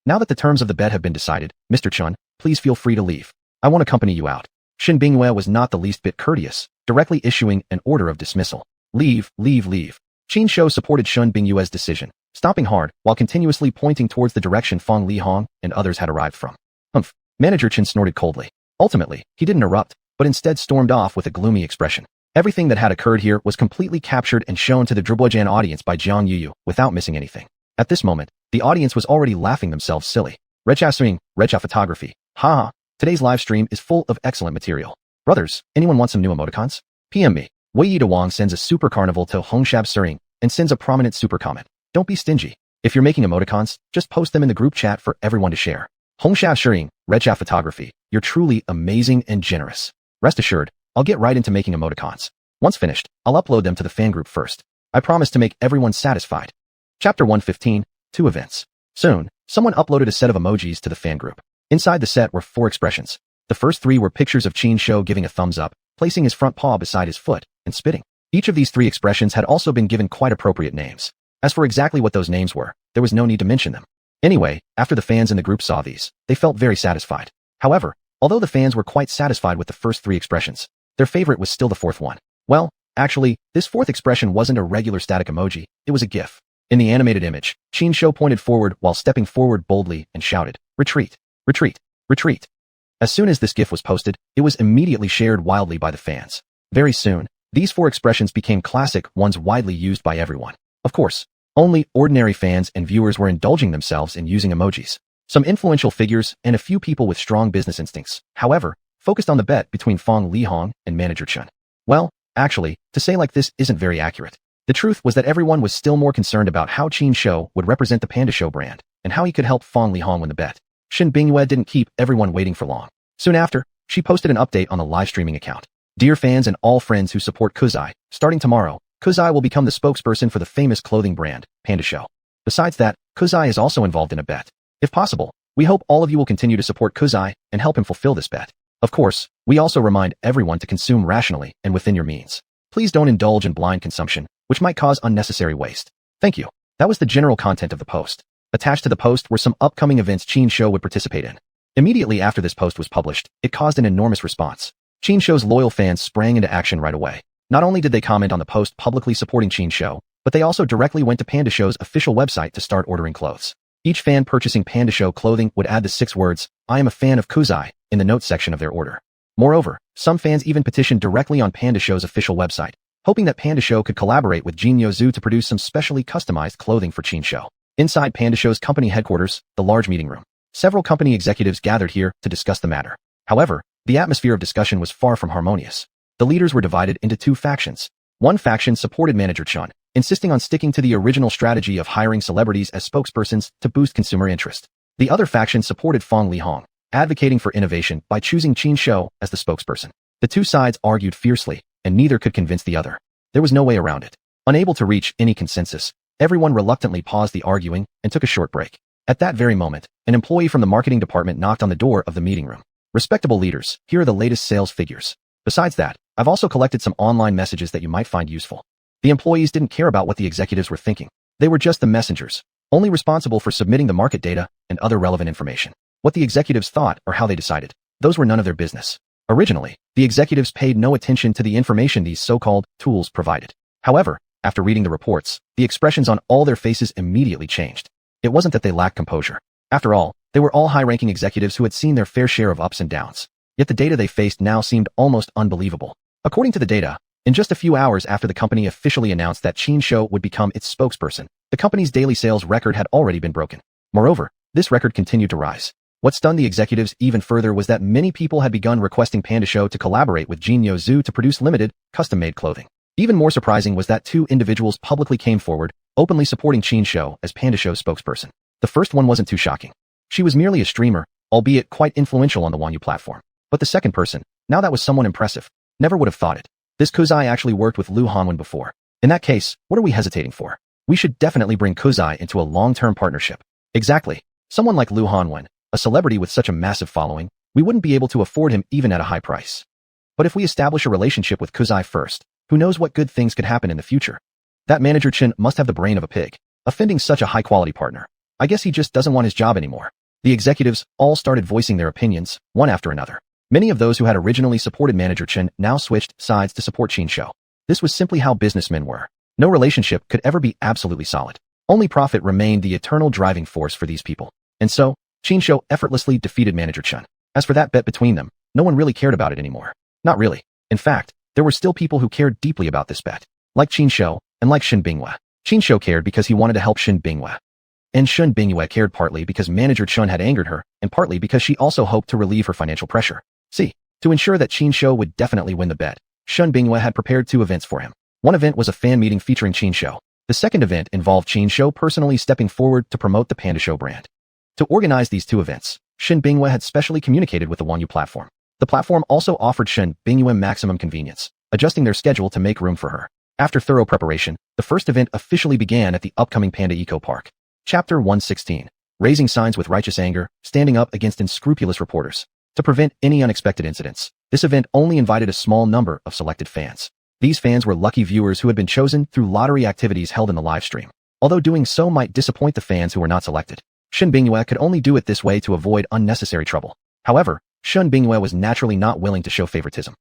Now that the terms of the bet have been decided, Mr. Chun, please feel free to leave. I won't accompany you out. Shin Bingyue was not the least bit courteous, directly issuing an order of dismissal. Leave, leave, leave. Qin Shou supported Shun Bingyue's decision, stomping hard while continuously pointing towards the direction Fong Lihong and others had arrived from. Humph. Manager Chen snorted coldly. Ultimately, he didn't erupt, but instead stormed off with a gloomy expression. Everything that had occurred here was completely captured and shown to the Zhibojian audience by Jiang Yuyu without missing anything. At this moment, the audience was already laughing themselves silly. Recha swing, Recha photography. Haha. Today's live stream is full of excellent material. Brothers, anyone want some new emoticons? PM me. Wei Yi Wang sends a super carnival to Hongshab Suring and sends a prominent super comment. Don't be stingy. If you're making emoticons, just post them in the group chat for everyone to share. Hongshab Suring, Recha photography. You're truly amazing and generous. Rest assured, I'll get right into making emoticons. Once finished, I'll upload them to the fan group first. I promise to make everyone satisfied. Chapter 115, 2 events. Soon, someone uploaded a set of emojis to the fan group. Inside the set were 4 expressions. The first 3 were pictures of Qin Shou giving a thumbs up, placing his front paw beside his foot, and spitting. Each of these 3 expressions had also been given quite appropriate names. As for exactly what those names were, there was no need to mention them. Anyway, after the fans in the group saw these, they felt very satisfied. However, although the fans were quite satisfied with the first 3 expressions, their favorite was still the 4th one. Well, actually, this 4th expression wasn't a regular static emoji, it was a GIF. In the animated image, Qin Shou pointed forward while stepping forward boldly and shouted, "Retreat! Retreat! Retreat!" As soon as this GIF was posted, it was immediately shared wildly by the fans. Very soon, these 4 expressions became classic ones widely used by everyone. Of course, only ordinary fans and viewers were indulging themselves in using emojis. Some influential figures and a few people with strong business instincts, however, focused on the bet between Fong Lihong and Manager Chen. Well, actually, to say like this isn't very accurate. The truth was that everyone was still more concerned about how Qin Shou would represent the Panda Show brand, and how he could help Fong Lihong win the bet. Shin Bingyue didn't keep everyone waiting for long. Soon after, she posted an update on the live streaming account. Dear fans and all friends who support Kuzai, starting tomorrow, Kuzai will become the spokesperson for the famous clothing brand, Panda Show. Besides that, Kuzai is also involved in a bet. If possible, we hope all of you will continue to support Kuzai and help him fulfill this bet. Of course, we also remind everyone to consume rationally and within your means. Please don't indulge in blind consumption, which might cause unnecessary waste. Thank you. That was the general content of the post. Attached to the post were some upcoming events Qin Shou would participate in. Immediately after this post was published, it caused an enormous response. Qin Shou's loyal fans sprang into action right away. Not only did they comment on the post publicly supporting Qin Shou, but they also directly went to Panda Show's official website to start ordering clothes. Each fan purchasing Panda Show clothing would add the 6 words, "I am a fan of Kuzai," in the notes section of their order. Moreover, some fans even petitioned directly on Panda Show's official website, hoping that Panda Show could collaborate with Jinyo Zhu to produce some specially customized clothing for Qin Shou. Inside Panda Show's company headquarters, the large meeting room, several company executives gathered here to discuss the matter. However, the atmosphere of discussion was far from harmonious. The leaders were divided into 2 factions. One faction supported Manager Chun, insisting on sticking to the original strategy of hiring celebrities as spokespersons to boost consumer interest. The other faction supported Fong Lihong, advocating for innovation by choosing Qin Shou as the spokesperson. The 2 sides argued fiercely, and neither could convince the other. There was no way around it. Unable to reach any consensus, everyone reluctantly paused the arguing and took a short break. At that very moment, an employee from the marketing department knocked on the door of the meeting room. Respectable leaders, here are the latest sales figures. Besides that, I've also collected some online messages that you might find useful. The employees didn't care about what the executives were thinking. They were just the messengers, only responsible for submitting the market data and other relevant information. What the executives thought or how they decided, those were none of their business. Originally, the executives paid no attention to the information these so-called tools provided. However, after reading the reports, the expressions on all their faces immediately changed. It wasn't that they lacked composure. After all, they were all high-ranking executives who had seen their fair share of ups and downs. Yet the data they faced now seemed almost unbelievable. According to the data, in just a few hours after the company officially announced that Qinshu would become its spokesperson, the company's daily sales record had already been broken. Moreover, this record continued to rise. What stunned the executives even further was that many people had begun requesting Panda Show to collaborate with Jinyo Zhu to produce limited, custom-made clothing. Even more surprising was that two individuals publicly came forward, openly supporting Qinshu as Panda Show's spokesperson. The first one wasn't too shocking. She was merely a streamer, albeit quite influential on the xuanhuan platform. But the second person, now that was someone impressive. Never would have thought it. This Kuzai actually worked with xuanhuan before. In that case, what are we hesitating for? We should definitely bring Kuzai into a long-term partnership. Exactly. Someone like xuanhuan, a celebrity with such a massive following, we wouldn't be able to afford him even at a high price. But if we establish a relationship with Kuzai first, who knows what good things could happen in the future? That manager Chen must have the brain of a pig, offending such a high-quality partner. I guess he just doesn't want his job anymore. The executives all started voicing their opinions, one after another. Many of those who had originally supported manager Chen now switched sides to support Qinshu. This was simply how businessmen were. No relationship could ever be absolutely solid. Only profit remained the eternal driving force for these people. And so, Qinshu effortlessly defeated manager Chen. As for that bet between them, no one really cared about it anymore. Not really. In fact, there were still people who cared deeply about this bet. Like Qinshu, and like Shen Bingyue. Qinshu cared because he wanted to help Shen Bingyue. And Shen Bingyue cared partly because manager Chen had angered her, and partly because she also hoped to relieve her financial pressure. See, to ensure that Qinshu would definitely win the bet, Shen Bingyue had prepared two events for him. One event was a fan meeting featuring Qinshu. The second event involved Qinshu personally stepping forward to promote the Panda Show brand. To organize these two events, Shen Bingyue had specially communicated with the xuanhuan platform. The platform also offered Shen Bingyue maximum convenience, adjusting their schedule to make room for her. After thorough preparation, the first event officially began at the upcoming Panda Eco Park. Chapter 116. Raising signs with righteous anger, standing up against unscrupulous reporters. To prevent any unexpected incidents, this event only invited a small number of selected fans. These fans were lucky viewers who had been chosen through lottery activities held in the live stream. Although doing so might disappoint the fans who were not selected, Shen Bingyue could only do it this way to avoid unnecessary trouble. However, Shen Bingyue was naturally not willing to show favoritism.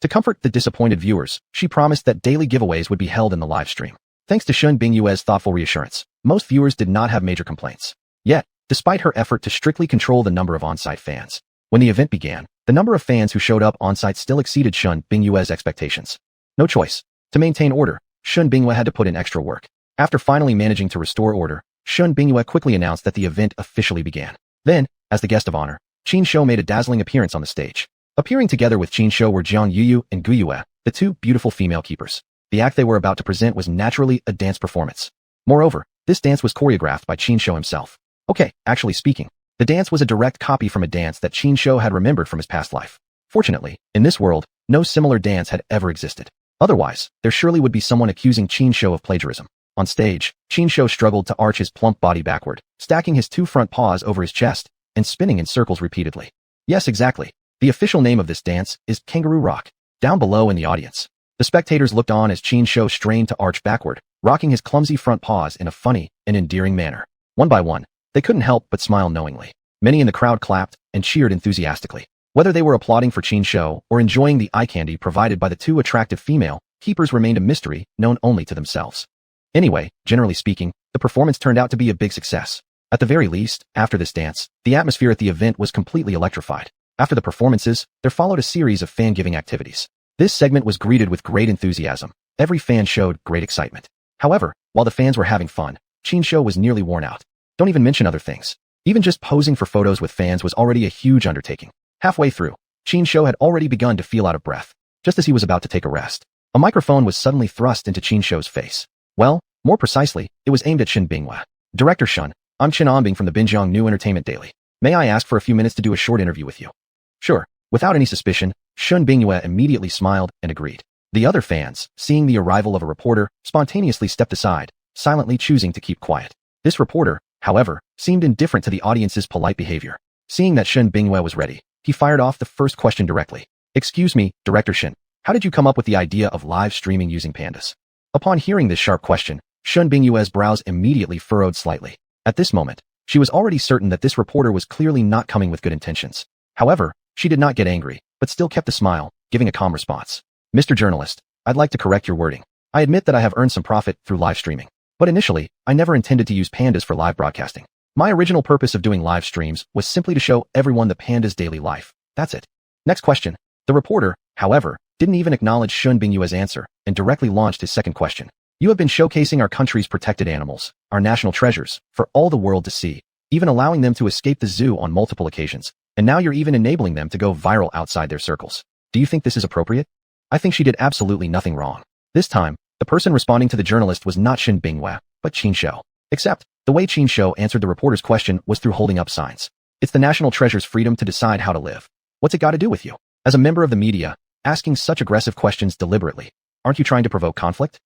To comfort the disappointed viewers, she promised that daily giveaways would be held in the live stream. Thanks to Shen Bingyue's thoughtful reassurance, most viewers did not have major complaints. Yet, despite her effort to strictly control the number of on-site fans, when the event began, the number of fans who showed up on-site still exceeded Shen Bingyue's expectations. No choice. To maintain order, Shen Bingyue had to put in extra work. After finally managing to restore order, Shen Bingyue quickly announced that the event officially began. Then, as the guest of honor, Qinshu made a dazzling appearance on the stage. Appearing together with Qinshu were Jiang Yuyu and Gu Yue, the two beautiful female keepers. The act they were about to present was naturally a dance performance. Moreover, this dance was choreographed by Qinshu himself. Okay, actually speaking, the dance was a direct copy from a dance that Qinshu had remembered from his past life. Fortunately, in this world, no similar dance had ever existed. Otherwise, there surely would be someone accusing Qinshu of plagiarism. On stage, Qinshu struggled to arch his plump body backward, stacking his two front paws over his chest, and spinning in circles repeatedly. Yes, exactly. The official name of this dance is Kangaroo Rock. Down below in the audience, the spectators looked on as Qinshu strained to arch backward, rocking his clumsy front paws in a funny and endearing manner. One by one, they couldn't help but smile knowingly. Many in the crowd clapped and cheered enthusiastically. Whether they were applauding for Qinshu or enjoying the eye candy provided by the two attractive female keepers remained a mystery known only to themselves. Anyway, generally speaking, the performance turned out to be a big success. At the very least, after this dance, the atmosphere at the event was completely electrified. After the performances, there followed a series of fan-giving activities. This segment was greeted with great enthusiasm. Every fan showed great excitement. However, while the fans were having fun, Qinshu was nearly worn out. Don't even mention other things. Even just posing for photos with fans was already a huge undertaking. Halfway through, Qinshu had already begun to feel out of breath. Just as he was about to take a rest, a microphone was suddenly thrust into Qinshu's face. Well, more precisely, it was aimed at Shen Bingyue. Director Shen, I'm Chen Ombing from the Binjiang New Entertainment Daily. May I ask for a few minutes to do a short interview with you? Sure. Without any suspicion, Shen Bingyue immediately smiled and agreed. The other fans, seeing the arrival of a reporter, spontaneously stepped aside, silently choosing to keep quiet. This reporter, however, seemed indifferent to the audience's polite behavior. Seeing that Shen Bingyue was ready, he fired off the first question directly. Excuse me, Director Shen, how did you come up with the idea of live streaming using pandas? Upon hearing this sharp question, Shen Bingyue's brows immediately furrowed slightly. At this moment, she was already certain that this reporter was clearly not coming with good intentions. However, she did not get angry, but but still kept a smile, giving a calm response. Mr. Journalist, I'd like to correct your wording. I admit that I have earned some profit through live streaming. But initially, I never intended to use pandas for live broadcasting. My original purpose of doing live streams was simply to show everyone the panda's daily life. That's it. Next question. The reporter, however, didn't even acknowledge Shun Bingyue's answer and directly launched his second question. You have been showcasing our country's protected animals, our national treasures, for all the world to see, even allowing them to escape the zoo on multiple occasions, and now you're even enabling them to go viral outside their circles. Do you think this is appropriate? I think she did absolutely nothing wrong. This time, the person responding to the journalist was not Shun Bingyue, but Qin Shou. Except, the way Qin Shou answered the reporter's question was through holding up signs. It's the national treasure's freedom to decide how to live. What's it got to do with you? As a member of the media, asking such aggressive questions deliberately. Aren't you trying to provoke conflict?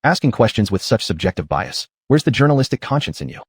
Asking questions with such subjective bias. Where's the journalistic conscience in you?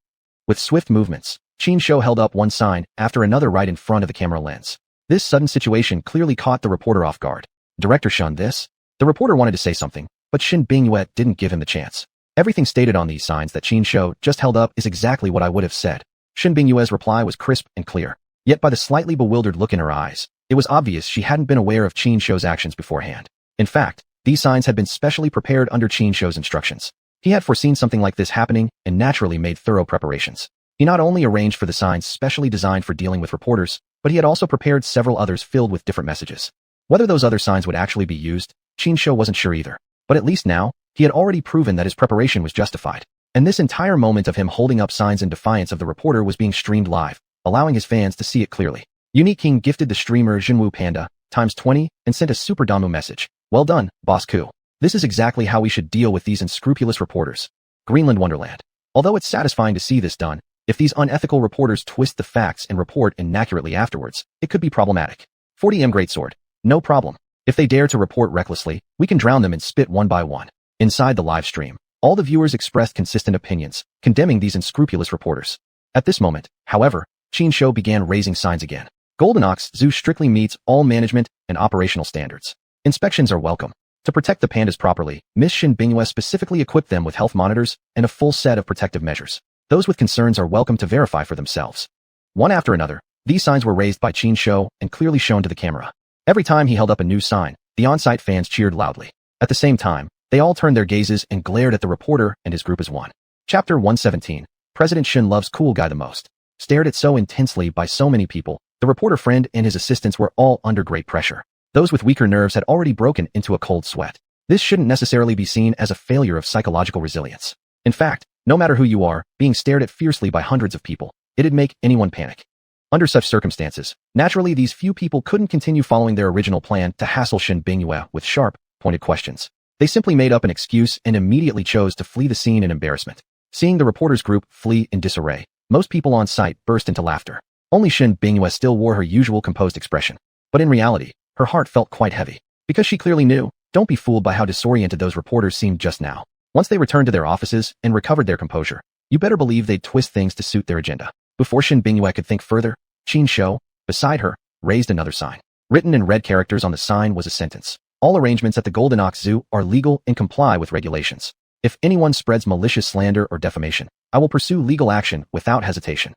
With swift movements, Qin Shou held up one sign after another right in front of the camera lens. This sudden situation clearly caught the reporter off guard. Director Shun this? The reporter wanted to say something, but Shun Bingyue didn't give him the chance. Everything stated on these signs that Qin Shou just held up is exactly what I would have said. Shun Bingyue's reply was crisp and clear. Yet by the slightly bewildered look in her eyes, it was obvious she hadn't been aware of Qin Shou's actions beforehand. In fact, these signs had been specially prepared under Qin Shou's instructions. He had foreseen something like this happening and naturally made thorough preparations. He not only arranged for the signs specially designed for dealing with reporters, but he had also prepared several others filled with different messages. Whether those other signs would actually be used, Qin Shou wasn't sure either. But at least now, he had already proven that his preparation was justified. And this entire moment of him holding up signs in defiance of the reporter was being streamed live, allowing his fans to see it clearly. Unique King gifted the streamer Xuanhuan Panda ×20 and sent a super Damu message. Well done, Boss Ku. This is exactly how we should deal with these unscrupulous reporters. Greenland Wonderland. Although it's satisfying to see this done, if these unethical reporters twist the facts and report inaccurately afterwards, it could be problematic. 40M Greatsword. No problem. If they dare to report recklessly, we can drown them in spit one by one. Inside the live stream, all the viewers expressed consistent opinions, condemning these unscrupulous reporters. At this moment, however, Qin Shou began raising signs again. Golden Ox Zoo strictly meets all management and operational standards. Inspections are welcome. To protect the pandas properly, Miss Shun Bingyue specifically equipped them with health monitors and a full set of protective measures. Those with concerns are welcome to verify for themselves. One after another, these signs were raised by Qin Shou and clearly shown to the camera. Every time he held up a new sign, the on-site fans cheered loudly. At the same time, they all turned their gazes and glared at the reporter and his group as one. Chapter 117. President Shun loves cool guy the most. Stared at so intensely by so many people, the reporter friend and his assistants were all under great pressure. Those with weaker nerves had already broken into a cold sweat. This shouldn't necessarily be seen as a failure of psychological resilience. In fact, no matter who you are, being stared at fiercely by hundreds of people, it'd make anyone panic. Under such circumstances, naturally these few people couldn't continue following their original plan to hassle Shun Bingyue with sharp, pointed questions. They simply made up an excuse and immediately chose to flee the scene in embarrassment. Seeing the reporters group flee in disarray, most people on site burst into laughter. Only Shun Bingyue still wore her usual composed expression. But in reality, her heart felt quite heavy. Because she clearly knew, don't be fooled by how disoriented those reporters seemed just now. Once they returned to their offices and recovered their composure, you better believe they'd twist things to suit their agenda. Before Shun Bingyue could think further, Qin Shou, beside her, raised another sign. Written in red characters on the sign was a sentence. All arrangements at the Golden Ox Zoo are legal and comply with regulations. If anyone spreads malicious slander or defamation, I will pursue legal action without hesitation.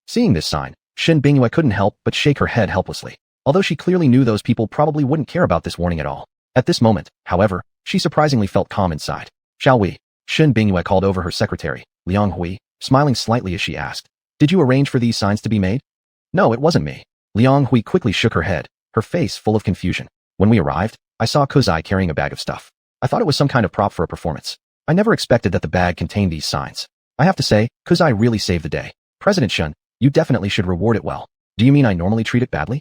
Seeing this sign, Shun Bingyue couldn't help but shake her head helplessly. Although she clearly knew those people probably wouldn't care about this warning at all. At this moment, however, she surprisingly felt calm inside. Shall we? Shun Bingyue called over her secretary, Liang Hui, smiling slightly as she asked. Did you arrange for these signs to be made? No, it wasn't me. Liang Hui quickly shook her head, her face full of confusion. When we arrived, I saw Kuzai carrying a bag of stuff. I thought it was some kind of prop for a performance. I never expected that the bag contained these signs. I have to say, Kuzai really saved the day. President Shun, you definitely should reward it well. Do you mean I normally treat it badly?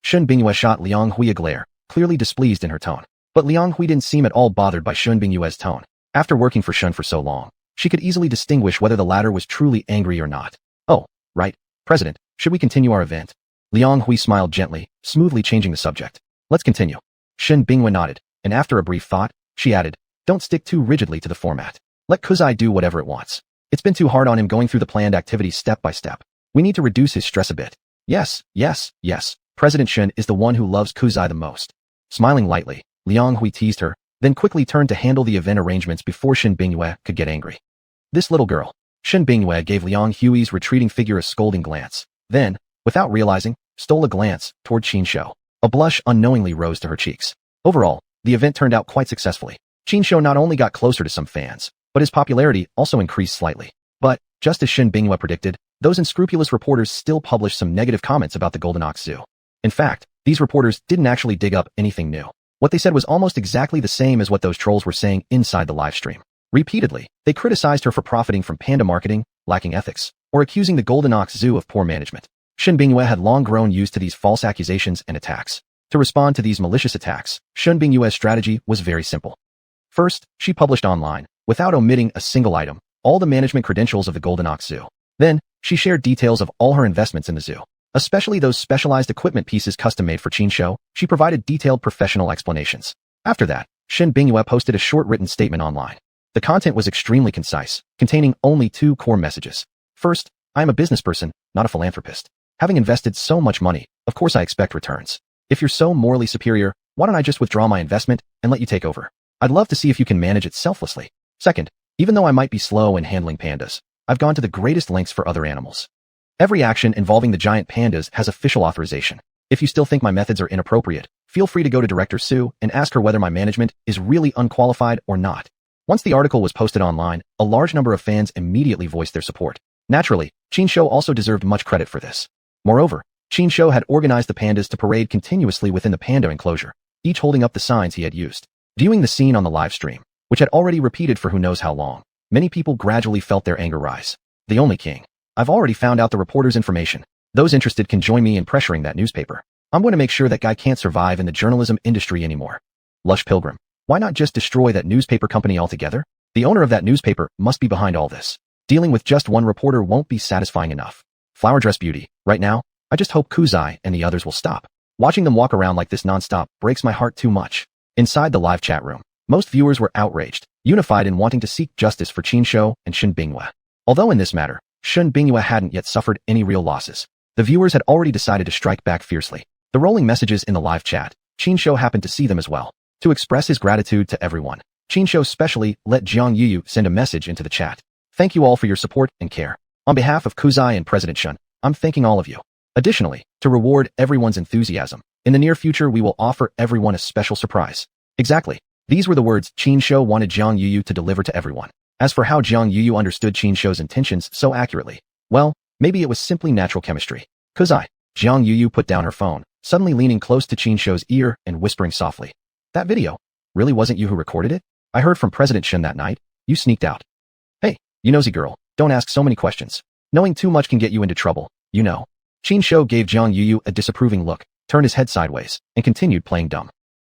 Shun Bingyue shot Liang Hui a glare, clearly displeased in her tone. But Liang Hui didn't seem at all bothered by Shun Bingyue's tone. After working for Shun for so long, she could easily distinguish whether the latter was truly angry or not. Oh, right. President, should we continue our event? Liang Hui smiled gently, smoothly changing the subject. Let's continue. Shun Bingyue nodded, and after a brief thought, she added, don't stick too rigidly to the format. Let Kuzai do whatever it wants. It's been too hard on him going through the planned activities step by step. We need to reduce his stress a bit. Yes. President Shun is the one who loves Kuzai the most. Smiling lightly, Liang Hui teased her, then quickly turned to handle the event arrangements before Shun Bingyue could get angry. This little girl. Shun Bingyue gave Liang Hui's retreating figure a scolding glance, then, without realizing, stole a glance toward Qin Shou. A blush unknowingly rose to her cheeks. Overall, the event turned out quite successfully. Qin Shou not only got closer to some fans, but his popularity also increased slightly. But, just as Shen Bingyue predicted, those unscrupulous reporters still published some negative comments about the Golden Ox Zoo. In fact, these reporters didn't actually dig up anything new. What they said was almost exactly the same as what those trolls were saying inside the live stream. Repeatedly, they criticized her for profiting from Panda marketing, lacking ethics, or accusing the Golden Ox Zoo of poor management. Shen Bingyue had long grown used to these false accusations and attacks. To respond to these malicious attacks, Shen Bingyue's strategy was very simple. First, she published online, without omitting a single item, all the management credentials of the Golden Ox Zoo. Then, she shared details of all her investments in the zoo. Especially those specialized equipment pieces custom-made for Qin Shou, she provided detailed professional explanations. After that, Shen Bingyue posted a short written statement online. The content was extremely concise, containing only 2 core messages. First, I am a business person, not a philanthropist. Having invested so much money, of course I expect returns. If you're so morally superior, why don't I just withdraw my investment and let you take over? I'd love to see if you can manage it selflessly. Second, even though I might be slow in handling pandas, I've gone to the greatest lengths for other animals. Every action involving the giant pandas has official authorization. If you still think my methods are inappropriate, feel free to go to Director Sue and ask her whether my management is really unqualified or not. Once the article was posted online, a large number of fans immediately voiced their support. Naturally, Qin Shou also deserved much credit for this. Moreover, Qin Shou had organized the pandas to parade continuously within the panda enclosure, each holding up the signs he had used. Viewing the scene on the live stream, which had already repeated for who knows how long, many people gradually felt their anger rise. The only king. I've already found out the reporter's information. Those interested can join me in pressuring that newspaper. I'm going to make sure that guy can't survive in the journalism industry anymore. Lush Pilgrim. Why not just destroy that newspaper company altogether? The owner of that newspaper must be behind all this. Dealing with just one reporter won't be satisfying enough. Flower Dress Beauty. Right now, I just hope Kuzai and the others will stop. Watching them walk around like this nonstop breaks my heart too much. Inside the live chat room, most viewers were outraged, unified in wanting to seek justice for Qin Shou and Shen Bingyue. Although in this matter, Shen Bingyue hadn't yet suffered any real losses. The viewers had already decided to strike back fiercely. The rolling messages in the live chat, Qin Shou happened to see them as well. To express his gratitude to everyone, Qin Shou specially let Jiang Yuyu send a message into the chat. Thank you all for your support and care. On behalf of Kuzai and President Shen, I'm thanking all of you. Additionally, to reward everyone's enthusiasm, in the near future we will offer everyone a special surprise. Exactly. These were the words Qin Shou wanted Jiang Yuyu to deliver to everyone. As for how Jiang Yuyu understood Qin Shou's intentions so accurately, well, maybe it was simply natural chemistry. Kuzai. Jiang Yuyu put down her phone, suddenly leaning close to Qin Shou's ear and whispering softly. That video? Really wasn't you who recorded it? I heard from President Shen that night. You sneaked out. Hey, you nosy girl, don't ask so many questions. Knowing too much can get you into trouble, you know. Qin Shou gave Jiang Yuyu a disapproving look, turned his head sideways, and continued playing dumb.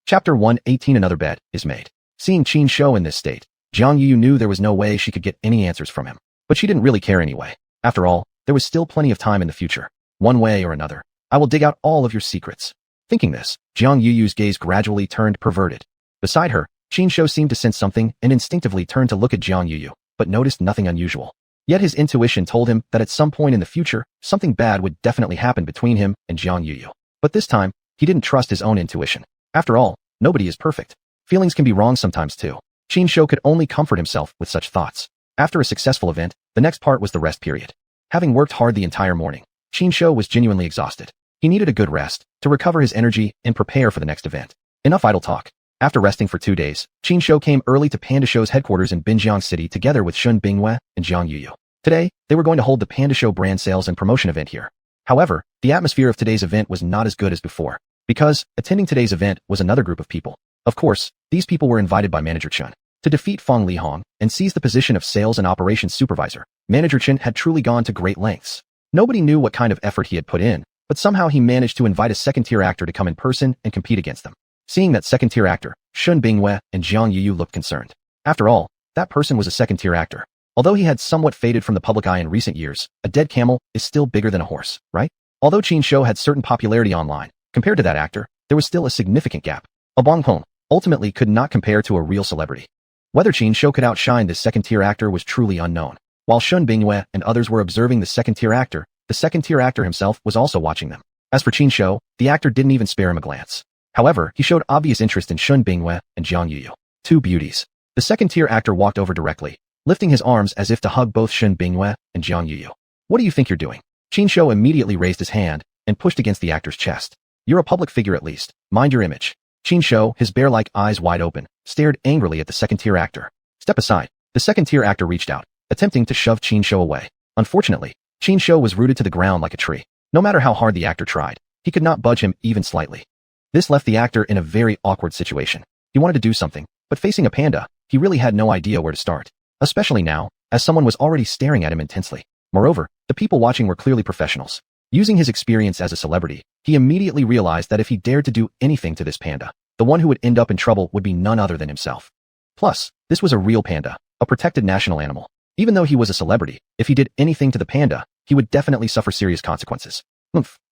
Chapter 118 Another bed is made. Seeing Qin Shou in this state, Jiang Yuyu knew there was no way she could get any answers from him. But she didn't really care anyway. After all, there was still plenty of time in the future. One way or another, I will dig out all of your secrets. Thinking this, Jiang Yuyu's gaze gradually turned perverted. Beside her, Qin Shou seemed to sense something and instinctively turned to look at Jiang Yuyu, but noticed nothing unusual. Yet his intuition told him that at some point in the future, something bad would definitely happen between him and Jiang Yuyu. But this time, he didn't trust his own intuition. After all, nobody is perfect. Feelings can be wrong sometimes too. Qin Shou could only comfort himself with such thoughts. After a successful event, the next part was the rest period. Having worked hard the entire morning, Qin Shou was genuinely exhausted. He needed a good rest to recover his energy and prepare for the next event. Enough idle talk. After resting for 2 days, Qin Shou came early to Panda Show's headquarters in Binjiang City together with Shen Bingyue and Jiang Yuyu. Today, they were going to hold the Panda Show brand sales and promotion event here. However, the atmosphere of today's event was not as good as before, because attending today's event was another group of people. Of course, these people were invited by Manager Chen. To defeat Feng Lihong and seize the position of sales and operations supervisor, Manager Chen had truly gone to great lengths. Nobody knew what kind of effort he had put in, but somehow he managed to invite a second-tier actor to come in person and compete against them. Seeing that second-tier actor, Shen Bingyue and Jiang Yuyu looked concerned. After all, that person was a second-tier actor. Although he had somewhat faded from the public eye in recent years, a dead camel is still bigger than a horse, right? Although Qin Shou had certain popularity online, compared to that actor, there was still a significant gap. A Bong Hong ultimately could not compare to a real celebrity. Whether Qin Shou could outshine this second-tier actor was truly unknown. While Shen Bingyue and others were observing the second-tier actor, the second-tier actor himself was also watching them. As for Qin Shou, the actor didn't even spare him a glance. However, he showed obvious interest in Shen Bingyue and Jiang Yuyu. Two beauties. The second-tier actor walked over directly, lifting his arms as if to hug both Shen Bingyue and Jiang Yuyu. What do you think you're doing? Qin Shou immediately raised his hand and pushed against the actor's chest. You're a public figure at least. Mind your image. Qin Shou, his bear-like eyes wide open, stared angrily at the second-tier actor. Step aside. The second-tier actor reached out, attempting to shove Qin Shou away. Unfortunately, Qin Shou was rooted to the ground like a tree. No matter how hard the actor tried, he could not budge him even slightly. This left the actor in a very awkward situation. He wanted to do something, but facing a panda, he really had no idea where to start. Especially now, as someone was already staring at him intensely. Moreover, the people watching were clearly professionals. Using his experience as a celebrity, he immediately realized that if he dared to do anything to this panda, the one who would end up in trouble would be none other than himself. Plus, this was a real panda, a protected national animal. Even though he was a celebrity, if he did anything to the panda, he would definitely suffer serious consequences.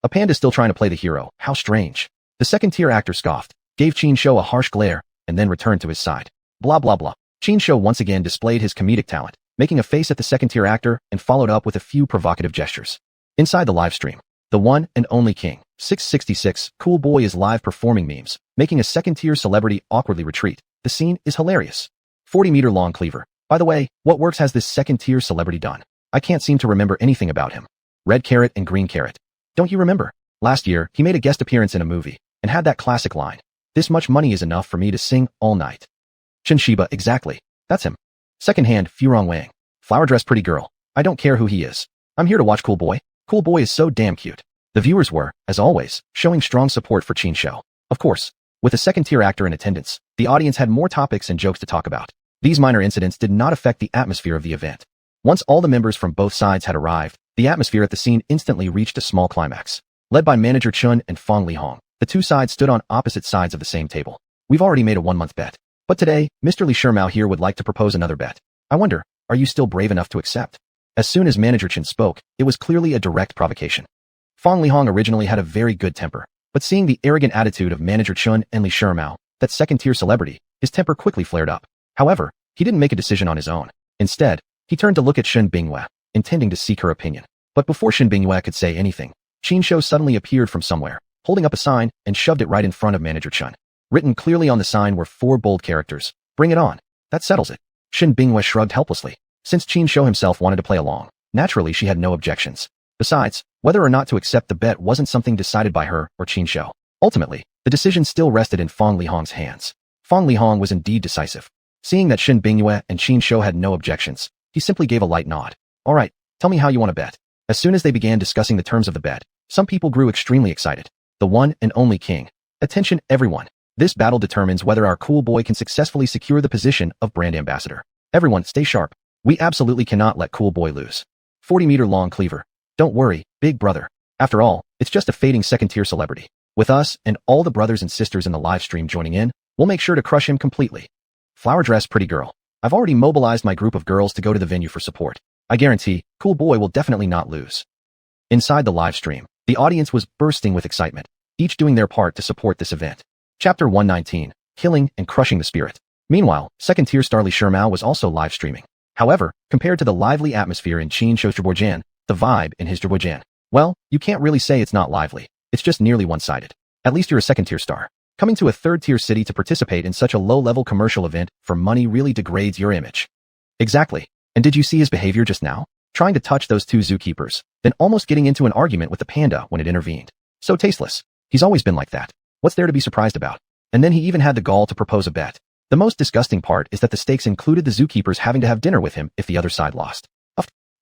A panda still trying to play the hero, how strange. The second-tier actor scoffed, gave Qin Shou a harsh glare, and then returned to his side. Blah blah blah. Qin Shou once again displayed his comedic talent, making a face at the second-tier actor and followed up with a few provocative gestures. Inside the live stream, the one and only King 666 Cool Boy is live performing memes, making a second-tier celebrity awkwardly retreat. The scene is hilarious. 40-meter long cleaver. By the way, what works has this second-tier celebrity done? I can't seem to remember anything about him. Red carrot and green carrot. Don't you remember? Last year, he made a guest appearance in a movie and had that classic line. This much money is enough for me to sing all night. Shiba, exactly. That's him. Second-hand, xuanhuan. Flower dress pretty girl. I don't care who he is. I'm here to watch Cool Boy. Cool Boy is so damn cute. The viewers were, as always, showing strong support for Qin Shou. Of course, with a second-tier actor in attendance, the audience had more topics and jokes to talk about. These minor incidents did not affect the atmosphere of the event. Once all the members from both sides had arrived, the atmosphere at the scene instantly reached a small climax. Led by manager Chun and Fong Lihong, the two sides stood on opposite sides of the same table. We've already made a 1-month bet. But today, Mr. Li Shimao here would like to propose another bet. I wonder, are you still brave enough to accept? As soon as manager Chen spoke, it was clearly a direct provocation. Fong Lihong originally had a very good temper, but seeing the arrogant attitude of manager Chun and Li Shimao, that second-tier celebrity, his temper quickly flared up. However, he didn't make a decision on his own. Instead, he turned to look at Shen Bingyue, intending to seek her opinion. But before Shen Bingyue could say anything, Qin Shou suddenly appeared from somewhere, holding up a sign and shoved it right in front of manager Chun. Written clearly on the sign were 4 bold characters. Bring it on. That settles it. Shen Bingyue shrugged helplessly. Since Qin Shou himself wanted to play along, naturally she had no objections. Besides, whether or not to accept the bet wasn't something decided by her or Qin Shou. Ultimately, the decision still rested in Fong Lihong's hands. Fong Lihong was indeed decisive. Seeing that Shen Bingyue and Qin Shou had no objections, he simply gave a light nod. All right, tell me how you want to bet. As soon as they began discussing the terms of the bet, some people grew extremely excited. The one and only king. Attention everyone. This battle determines whether our cool boy can successfully secure the position of brand ambassador. Everyone, stay sharp. We absolutely cannot let cool boy lose. 40-meter long cleaver. Don't worry, big brother. After all, it's just a fading second-tier celebrity. With us and all the brothers and sisters in the live stream joining in, we'll make sure to crush him completely. Flower dress pretty girl. I've already mobilized my group of girls to go to the venue for support. I guarantee, cool boy will definitely not lose. Inside the live stream, the audience was bursting with excitement, each doing their part to support this event. Chapter 119, Killing and Crushing the Spirit. Meanwhile, second-tier star Li Shimao was also live streaming. However, compared to the lively atmosphere in Qin Shou's Reborn, the vibe in his Reborn, well, you can't really say it's not lively. It's just nearly one-sided. At least you're a second-tier star. Coming to a third-tier city to participate in such a low-level commercial event for money really degrades your image. Exactly. And did you see his behavior just now? Trying to touch those 2 zookeepers, then almost getting into an argument with the panda when it intervened. So tasteless. He's always been like that. What's there to be surprised about? And then he even had the gall to propose a bet. The most disgusting part is that the stakes included the zookeepers having to have dinner with him if the other side lost.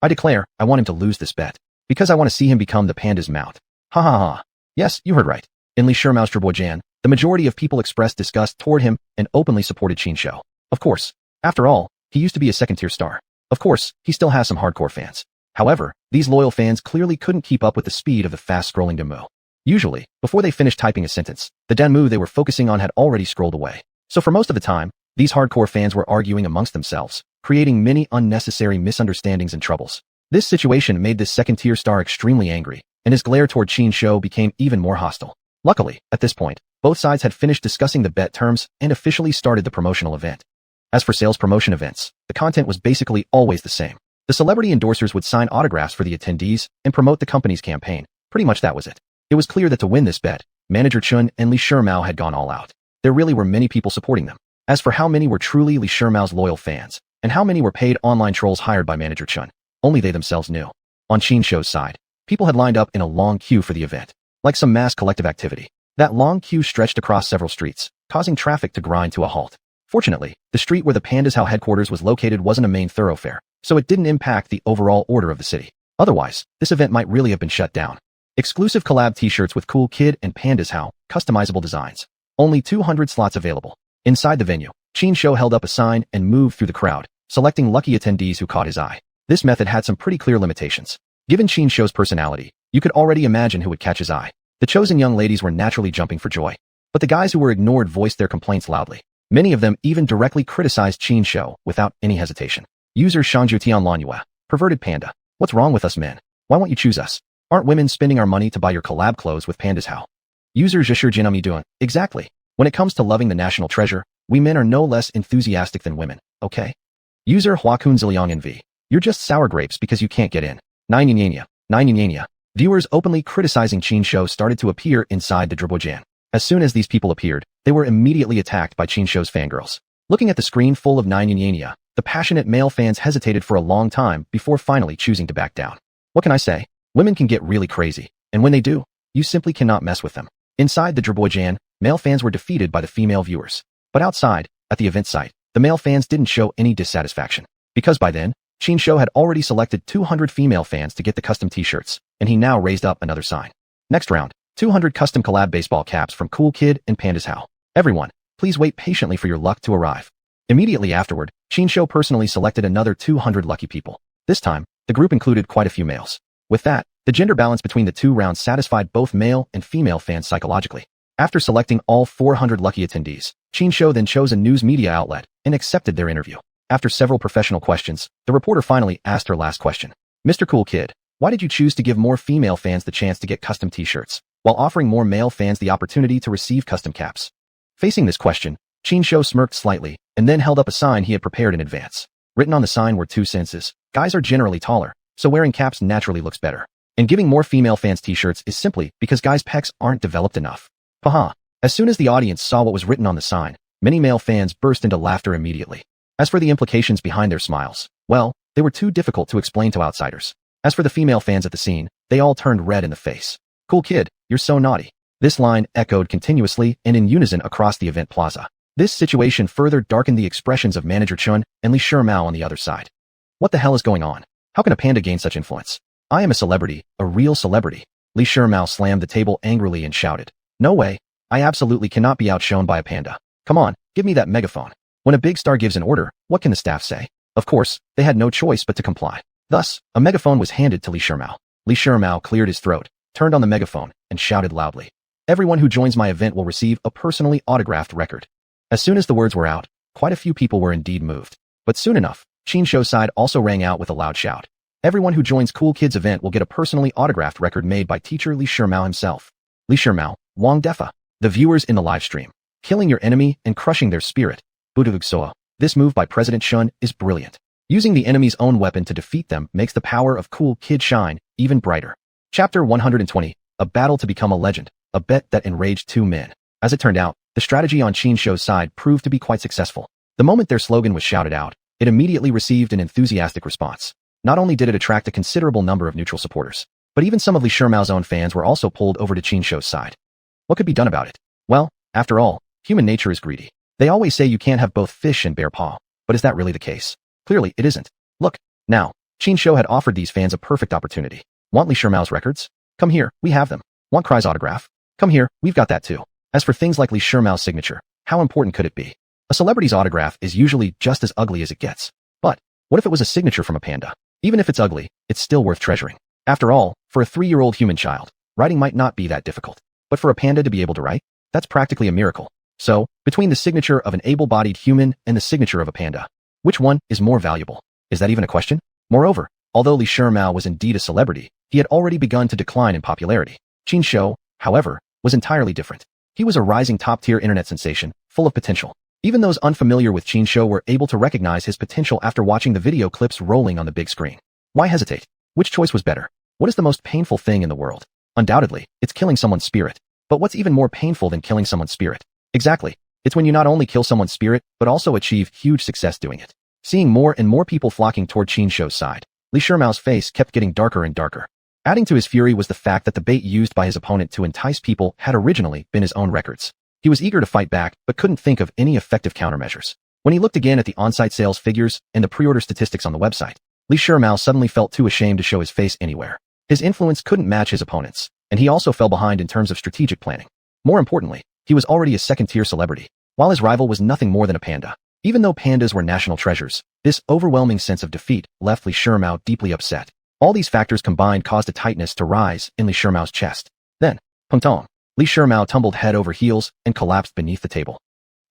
I declare, I want him to lose this bet. Because I want to see him become the panda's mount. Ha ha ha. Yes, you heard right. In Li Shimao's Reborn, the majority of people expressed disgust toward him and openly supported Qin Shou. Of course. After all, he used to be a second-tier star. Of course, he still has some hardcore fans. However, these loyal fans clearly couldn't keep up with the speed of the fast-scrolling Demu. Usually, before they finished typing a sentence, the Demu they were focusing on had already scrolled away. So for most of the time, these hardcore fans were arguing amongst themselves, creating many unnecessary misunderstandings and troubles. This situation made this second-tier star extremely angry, and his glare toward Qin Shou became even more hostile. Luckily, at this point, both sides had finished discussing the bet terms and officially started the promotional event. As for sales promotion events, the content was basically always the same. The celebrity endorsers would sign autographs for the attendees and promote the company's campaign. Pretty much that was it. It was clear that to win this bet, manager Chun and Li Shimao had gone all out. There really were many people supporting them. As for how many were truly Li Shimao's loyal fans, and how many were paid online trolls hired by manager Chun, only they themselves knew. On Qin Shou's side, people had lined up in a long queue for the event, like some mass collective activity. That long queue stretched across several streets, causing traffic to grind to a halt. Fortunately, the street where the Panda's headquarters was located wasn't a main thoroughfare, so it didn't impact the overall order of the city. Otherwise, this event might really have been shut down. Exclusive collab t-shirts with Cool Kid and Panda's customizable designs. Only 200 slots available. Inside the venue, Chin Shou held up a sign and moved through the crowd, selecting lucky attendees who caught his eye. This method had some pretty clear limitations. Given Chin Shou's personality, you could already imagine who would catch his eye. The chosen young ladies were naturally jumping for joy. But the guys who were ignored voiced their complaints loudly. Many of them even directly criticized Chin Shou without any hesitation. User xuanhuan, perverted panda. What's wrong with us men? Why won't you choose us? Aren't women spending our money to buy your collab clothes with Panda's User doing? Exactly. When it comes to loving the national treasure, we men are no less enthusiastic than women, okay? User NV. You're just sour grapes because you can't get in. Nine. Viewers openly criticizing Chin Shou started to appear inside the Reborn. As soon as these people appeared, they were immediately attacked by Chin Shou's fangirls. Looking at the screen full of the passionate male fans hesitated for a long time before finally choosing to back down. What can I say? Women can get really crazy, and when they do, you simply cannot mess with them. Inside the Reborn, male fans were defeated by the female viewers. But outside, at the event site, the male fans didn't show any dissatisfaction. Because by then, Chin Shou had already selected 200 female fans to get the custom t-shirts, and he now raised up another sign. Next round, 200 custom collab baseball caps from Cool Kid and Panda's Everyone, please wait patiently for your luck to arrive. Immediately afterward, Chin Shou personally selected another 200 lucky people. This time, the group included quite a few males. With that, the gender balance between the two rounds satisfied both male and female fans psychologically. After selecting all 400 lucky attendees, Chin Shou then chose a news media outlet and accepted their interview. After several professional questions, the reporter finally asked her last question. Mr. Cool Kid, why did you choose to give more female fans the chance to get custom t-shirts, while offering more male fans the opportunity to receive custom caps? Facing this question, Chin Shou smirked slightly and then held up a sign he had prepared in advance. Written on the sign were two sentences. Guys are generally taller, so wearing caps naturally looks better. And giving more female fans t-shirts is simply because guys' pecs aren't developed enough. Haha. As soon as the audience saw what was written on the sign, many male fans burst into laughter immediately. As for the implications behind their smiles, well, they were too difficult to explain to outsiders. As for the female fans at the scene, they all turned red in the face. Cool Kid, you're so naughty. This line echoed continuously and in unison across the event plaza. This situation further darkened the expressions of Manager Chun and Li Shimao on the other side. What the hell is going on? How can a panda gain such influence? I am a celebrity, a real celebrity. Li Shimao slammed the table angrily and shouted. No way. I absolutely cannot be outshone by a panda. Come on, give me that megaphone. When a big star gives an order, what can the staff say? Of course, they had no choice but to comply. Thus, a megaphone was handed to Li Shimao. Li Shimao cleared his throat, turned on the megaphone, and shouted loudly. Everyone who joins my event will receive a personally autographed record. As soon as the words were out, quite a few people were indeed moved. But soon enough, Chin Shou's side also rang out with a loud shout. Everyone who joins Cool Kid's event will get a personally autographed record made by teacher Li Shimao himself. Li Shimao, Wang Defa. The viewers in the live stream. Killing your enemy and crushing their spirit. Budugsoa. This move by President Shun is brilliant. Using the enemy's own weapon to defeat them makes the power of Cool Kid shine even brighter. Chapter 120. A battle to become a legend. A bet that enraged two men. As it turned out, the strategy on Chin Shou's side proved to be quite successful. The moment their slogan was shouted out, it immediately received an enthusiastic response. Not only did it attract a considerable number of neutral supporters, but even some of Li Shimao's own fans were also pulled over to Chin Shou's side. What could be done about it? Well, after all, human nature is greedy. They always say you can't have both fish and bear paw, but is that really the case? Clearly, it isn't. Look, now, Chin Shou had offered these fans a perfect opportunity. Want Li Shimao's records? Come here, we have them. Want Cry's autograph? Come here, we've got that too. As for things like Li Shimao's signature, how important could it be? A celebrity's autograph is usually just as ugly as it gets. But, what if it was a signature from a panda? Even if it's ugly, it's still worth treasuring. After all, for a 3-year-old human child, writing might not be that difficult. But for a panda to be able to write, that's practically a miracle. So, between the signature of an able-bodied human and the signature of a panda, which one is more valuable? Is that even a question? Moreover, although Li Shimao was indeed a celebrity, he had already begun to decline in popularity. Chin Shou, however, was entirely different. He was a rising top-tier internet sensation, full of potential. Even those unfamiliar with Chin Shou were able to recognize his potential after watching the video clips rolling on the big screen. Why hesitate? Which choice was better? What is the most painful thing in the world? Undoubtedly, it's killing someone's spirit. But what's even more painful than killing someone's spirit? Exactly. It's when you not only kill someone's spirit, but also achieve huge success doing it. Seeing more and more people flocking toward Chin Shou's side, Li Shimao's face kept getting darker and darker. Adding to his fury was the fact that the bait used by his opponent to entice people had originally been his own records. He was eager to fight back, but couldn't think of any effective countermeasures. When he looked again at the on-site sales figures and the pre-order statistics on the website, Li Shimao suddenly felt too ashamed to show his face anywhere. His influence couldn't match his opponent's, and he also fell behind in terms of strategic planning. More importantly, he was already a second-tier celebrity, while his rival was nothing more than a panda. Even though pandas were national treasures, this overwhelming sense of defeat left Li Shimao deeply upset. All these factors combined caused a tightness to rise in Li Shimao's chest. Then, pung-tong, Li Shimao tumbled head over heels and collapsed beneath the table.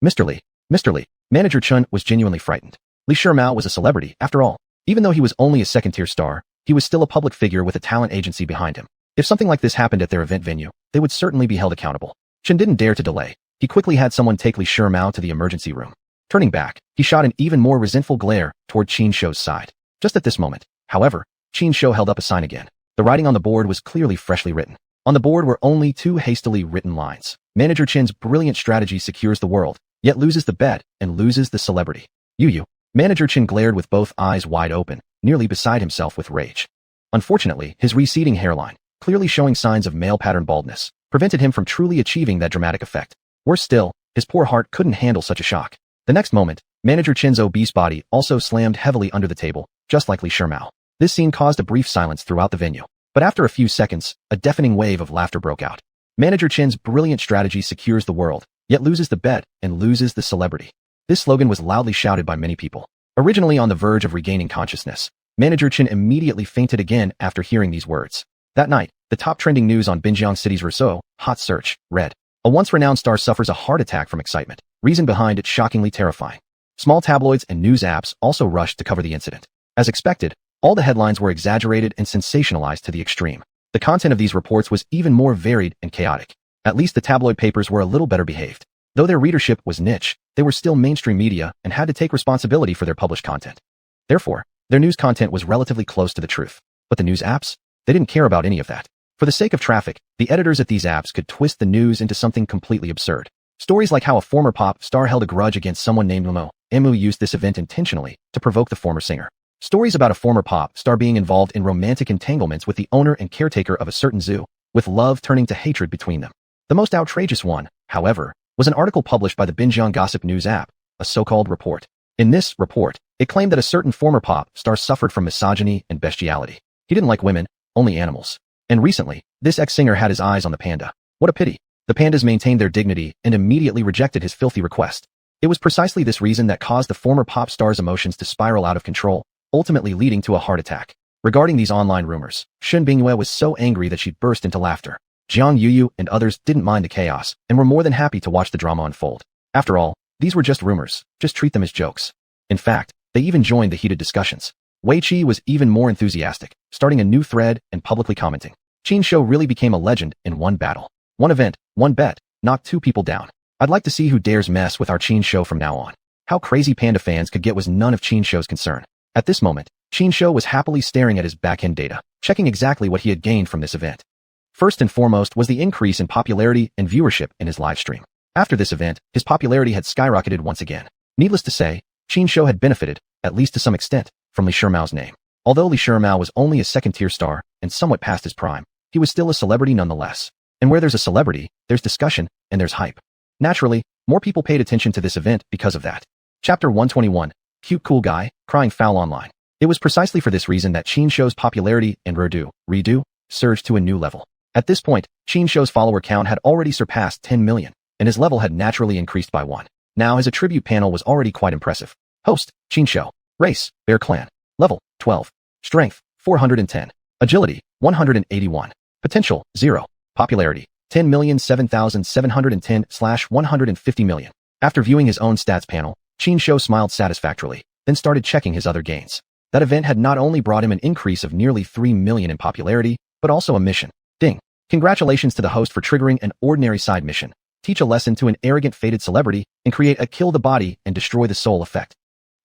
Mr. Li, Manager Chun was genuinely frightened. Li Shimao was a celebrity, after all. Even though he was only a second-tier star, he was still a public figure with a talent agency behind him. If something like this happened at their event venue, they would certainly be held accountable. Chun didn't dare to delay. He quickly had someone take Li Shimao to the emergency room. Turning back, he shot an even more resentful glare toward Qin Shou's side. Just at this moment, however, Qin Shou held up a sign again. The writing on the board was clearly freshly written. On the board were only two hastily written lines. Manager Qin's brilliant strategy secures the world, yet loses the bet and loses the celebrity. You. Manager Qin glared with both eyes wide open, nearly beside himself with rage. Unfortunately, his receding hairline, clearly showing signs of male pattern baldness, prevented him from truly achieving that dramatic effect. Worse still, his poor heart couldn't handle such a shock. The next moment, Manager Qin's obese body also slammed heavily under the table, just like Li Shimao. This scene caused a brief silence throughout the venue. But after a few seconds, a deafening wave of laughter broke out. Manager Qin's brilliant strategy secures the world, yet loses the bet and loses the celebrity. This slogan was loudly shouted by many people. Originally on the verge of regaining consciousness, Manager Qin immediately fainted again after hearing these words. That night, the top trending news on Binjiang City's Rousseau hot search read, "A once-renowned star suffers a heart attack from excitement. Reason behind it shockingly terrifying." Small tabloids and news apps also rushed to cover the incident. As expected, all the headlines were exaggerated and sensationalized to the extreme. The content of these reports was even more varied and chaotic. At least the tabloid papers were a little better behaved. Though their readership was niche, they were still mainstream media and had to take responsibility for their published content. Therefore, their news content was relatively close to the truth. But the news apps? They didn't care about any of that. For the sake of traffic, the editors at these apps could twist the news into something completely absurd. Stories like how a former pop star held a grudge against someone named Emu used this event intentionally to provoke the former singer. Stories about a former pop star being involved in romantic entanglements with the owner and caretaker of a certain zoo, with love turning to hatred between them. The most outrageous one, however, was an article published by the Binjiang Gossip News app, a so-called report. In this report, it claimed that a certain former pop star suffered from misogyny and bestiality. He didn't like women, only animals. And recently, this ex-singer had his eyes on the panda. What a pity. The pandas maintained their dignity and immediately rejected his filthy request. It was precisely this reason that caused the former pop star's emotions to spiral out of control, ultimately leading to a heart attack. Regarding these online rumors, Shen Bingyue was so angry that she burst into laughter. Jiang Yuyu and others didn't mind the chaos and were more than happy to watch the drama unfold. After all, these were just rumors. Just treat them as jokes. In fact, they even joined the heated discussions. Wei Qi was even more enthusiastic, starting a new thread and publicly commenting. Qin Shou really became a legend in one battle. One event, one bet, knocked two people down. I'd like to see who dares mess with our Qin Shou from now on. How crazy panda fans could get was none of Qin Shou's concern. At this moment, Qin Shou was happily staring at his back-end data, checking exactly what he had gained from this event. First and foremost was the increase in popularity and viewership in his live stream. After this event, his popularity had skyrocketed once again. Needless to say, Qin Shou had benefited, at least to some extent, from Li Shimao's name. Although Li Shimao was only a second-tier star and somewhat past his prime, he was still a celebrity nonetheless. And where there's a celebrity, there's discussion, and there's hype. Naturally, more people paid attention to this event because of that. Chapter 121, Cute Cool Guy, Crying Foul Online. It was precisely for this reason that Qin Shou's popularity in redo surged to a new level. At this point, Qin Shou's follower count had already surpassed 10 million, and his level had naturally increased by 1. Now his attribute panel was already quite impressive. Host, Qin Shou. Race, Bear Clan. Level, 12. Strength, 410. Agility, 181. Potential, 0. Popularity, 10,007,710/150 million. After viewing his own stats panel, Qin Shou smiled satisfactorily, then started checking his other gains. That event had not only brought him an increase of nearly 3 million in popularity, but also a mission. Ding. Congratulations to the host for triggering an ordinary side mission. Teach a lesson to an arrogant fated celebrity and create a kill the body and destroy the soul effect.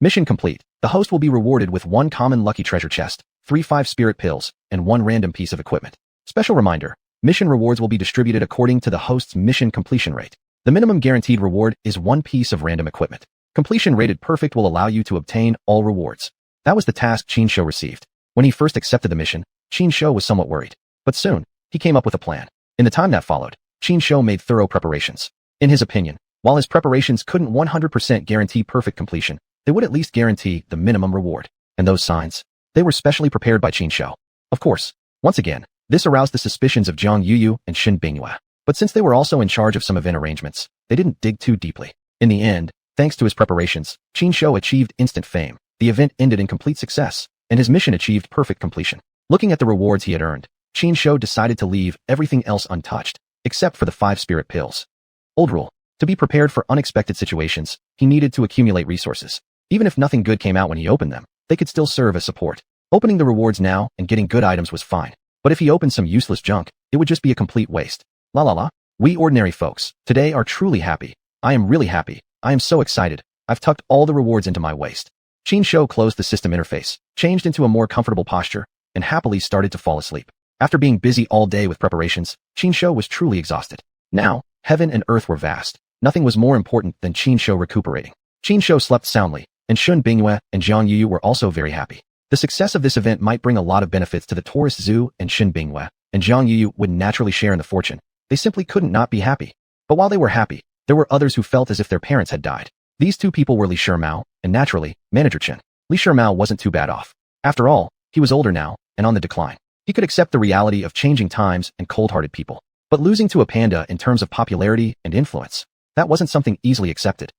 Mission complete. The host will be rewarded with 1 common lucky treasure chest, 3 5 spirit pills, and 1 random piece of equipment. Special reminder, mission rewards will be distributed according to the host's mission completion rate. The minimum guaranteed reward is 1 piece of random equipment. Completion rated perfect will allow you to obtain all rewards. That was the task Qin Shou received. When he first accepted the mission, Qin Shou was somewhat worried. But soon, he came up with a plan. In the time that followed, Qin Shou made thorough preparations. In his opinion, while his preparations couldn't 100% guarantee perfect completion, they would at least guarantee the minimum reward. And those signs? They were specially prepared by Qin Shou. Of course, once again, this aroused the suspicions of Zhang Yuyu and Xin Bingyue. But since they were also in charge of some event arrangements, they didn't dig too deeply. In the end, thanks to his preparations, Qin Shou achieved instant fame. The event ended in complete success, and his mission achieved perfect completion. Looking at the rewards he had earned, Qin Shou decided to leave everything else untouched, except for the 5 spirit pills. Old rule: to be prepared for unexpected situations, he needed to accumulate resources. Even if nothing good came out when he opened them, they could still serve as support. Opening the rewards now and getting good items was fine. But if he opened some useless junk, it would just be a complete waste. La la la. We ordinary folks, today are truly happy. I am really happy. I am so excited. I've tucked all the rewards into my waist. Qin Shou closed the system interface, changed into a more comfortable posture, and happily started to fall asleep. After being busy all day with preparations, Qin Shou was truly exhausted. Now, heaven and earth were vast. Nothing was more important than Qin Shou recuperating. Qin Shou slept soundly, and Xin Bingyue and Zhang Yuyu were also very happy. The success of this event might bring a lot of benefits to the tourist zoo, and Xin Bingyue and Zhang Yuyu would naturally share in the fortune. They simply couldn't not be happy. But while they were happy, there were others who felt as if their parents had died. These two people were Li Shimao, and naturally, Manager Chen. Li Shimao wasn't too bad off. After all, he was older now, and on the decline. He could accept the reality of changing times and cold-hearted people. But losing to a panda in terms of popularity and influence, that wasn't something easily accepted.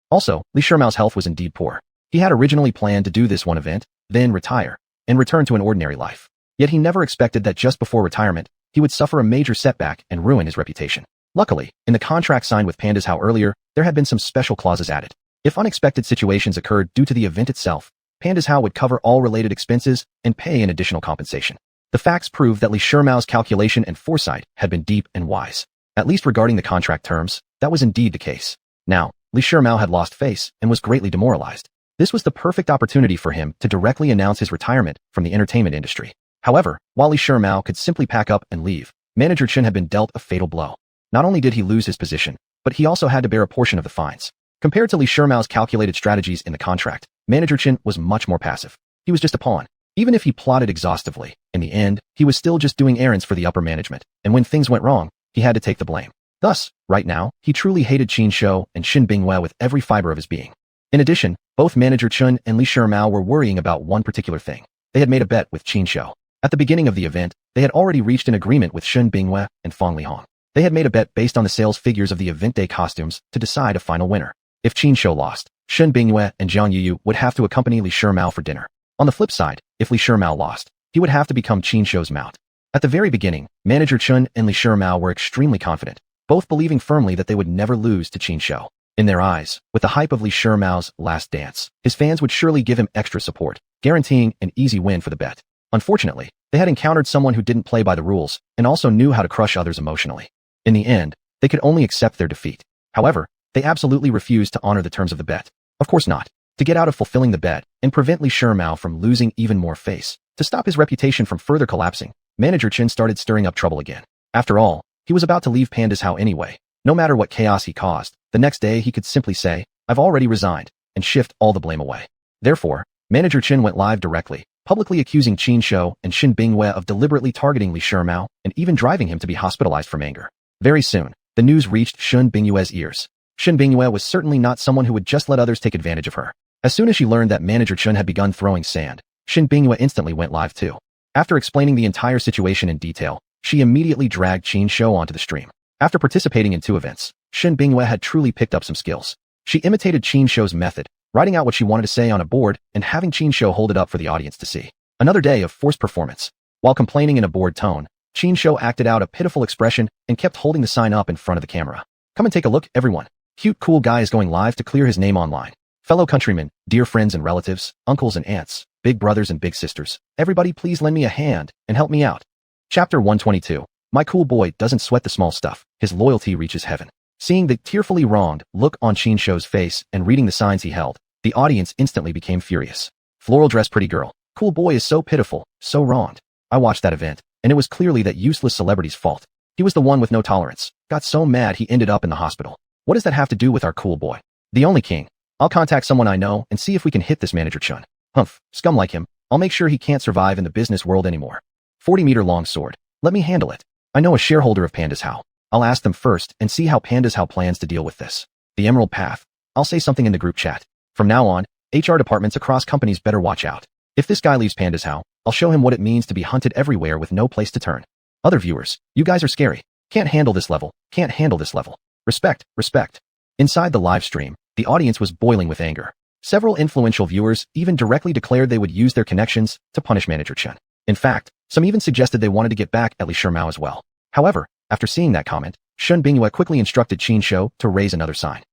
Also, Li Shimao's health was indeed poor. He had originally planned to do this one event, then retire, and return to an ordinary life. Yet he never expected that just before retirement, he would suffer a major setback and ruin his reputation. Luckily, in the contract signed with Panda's How earlier, there had been some special clauses added. If unexpected situations occurred due to the event itself, Panda's How would cover all related expenses and pay an additional compensation. The facts prove that Li Shimao's calculation and foresight had been deep and wise. At least regarding the contract terms, that was indeed the case. Now, Li Shimao had lost face and was greatly demoralized. This was the perfect opportunity for him to directly announce his retirement from the entertainment industry. However, while Li Shimao could simply pack up and leave, Manager Chen had been dealt a fatal blow. Not only did he lose his position, but he also had to bear a portion of the fines. Compared to Li Shimao's calculated strategies in the contract, Manager Chen was much more passive. He was just a pawn. Even if he plotted exhaustively, in the end, he was still just doing errands for the upper management, and when things went wrong, he had to take the blame. Thus, right now, he truly hated Qin Shou and Xin Bingyue with every fiber of his being. In addition, both Manager Chen and Li Shimao were worrying about one particular thing. They had made a bet with Qin Shou. At the beginning of the event, they had already reached an agreement with Xin Bingyue and Fang Lihong. They had made a bet based on the sales figures of the event day costumes to decide a final winner. If Qin Shou lost, Xin Bingyue and Zhang Yuyu would have to accompany Li Shimao for dinner. On the flip side, if Li Shimao lost, he would have to become Qin Shou's mount. At the very beginning, Manager Chen and Li Shimao were extremely confident, both believing firmly that they would never lose to Qin Shou. In their eyes, with the hype of Li Shimao's last dance, his fans would surely give him extra support, guaranteeing an easy win for the bet. Unfortunately, they had encountered someone who didn't play by the rules and also knew how to crush others emotionally. In the end, they could only accept their defeat. However, they absolutely refused to honor the terms of the bet. Of course not. To get out of fulfilling the bet and prevent Li Shimao from losing even more face, to stop his reputation from further collapsing, Manager Chen started stirring up trouble again. After all, he was about to leave Panda's How anyway. No matter what chaos he caused, the next day he could simply say, "I've already resigned," and shift all the blame away. Therefore, Manager Chen went live directly, publicly accusing Qin Shou and Xin Bingyue of deliberately targeting Li Shimao and even driving him to be hospitalized from anger. Very soon, the news reached Xin Bingyue's ears. Xin Bingyue was certainly not someone who would just let others take advantage of her. As soon as she learned that Manager Chen had begun throwing sand, Xin Bingyue instantly went live too. After explaining the entire situation in detail, she immediately dragged Qin Shou onto the stream. After participating in 2 events, Xin Bingyue had truly picked up some skills. She imitated Qin Shou's method, writing out what she wanted to say on a board and having Qin Shou hold it up for the audience to see. Another day of forced performance. While complaining in a bored tone, Qin Shou acted out a pitiful expression and kept holding the sign up in front of the camera. "Come and take a look, everyone. Cute cool guy is going live to clear his name online. Fellow countrymen, dear friends and relatives, uncles and aunts, big brothers and big sisters, everybody please lend me a hand and help me out." Chapter 122. My cool boy doesn't sweat the small stuff. His loyalty reaches heaven. Seeing the tearfully wronged look on Qin Shou's face and reading the signs he held, the audience instantly became furious. Floral dress pretty girl. Cool boy is so pitiful, so wronged. I watched that event, and it was clearly that useless celebrity's fault. He was the one with no tolerance. Got so mad he ended up in the hospital. What does that have to do with our cool boy? The only king. I'll contact someone I know and see if we can hit this Manager Chen. Humph, scum like him. I'll make sure he can't survive in the business world anymore. 40-meter long sword. Let me handle it. I know a shareholder of Panda's How. I'll ask them first and see how Panda's How plans to deal with this. The Emerald Path. I'll say something in the group chat. From now on, HR departments across companies better watch out. If this guy leaves Panda's How, I'll show him what it means to be hunted everywhere with no place to turn. Other viewers, you guys are scary. Can't handle this level. Can't handle this level. Respect, respect. Inside the live stream, the audience was boiling with anger. Several influential viewers even directly declared they would use their connections to punish Manager Chen. In fact, some even suggested they wanted to get back at Li Shimao as well. However, after seeing that comment, Shun Bingyue quickly instructed Qin Shou to raise another sign.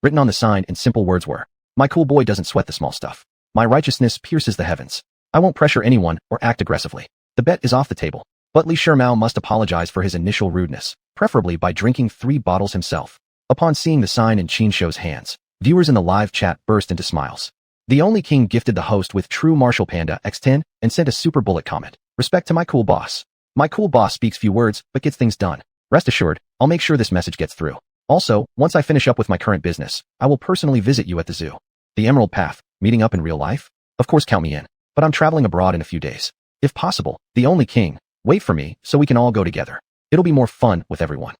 Written on the sign in simple words were, "My cool boy doesn't sweat the small stuff. My righteousness pierces the heavens. I won't pressure anyone or act aggressively. The bet is off the table. But Li Shimao must apologize for his initial rudeness, preferably by drinking 3 bottles himself." Upon seeing the sign in Qin Shou's hands, viewers in the live chat burst into smiles. The Only King gifted the host with True Martial Panda X10 and sent a super bullet comment. "Respect to my cool boss. My cool boss speaks few words but gets things done. Rest assured, I'll make sure this message gets through. Also, once I finish up with my current business, I will personally visit you at the zoo." The Emerald Path, meeting up in real life? Of course, count me in. But I'm traveling abroad in a few days. If possible, the Only King, wait for me so we can all go together. It'll be more fun with everyone.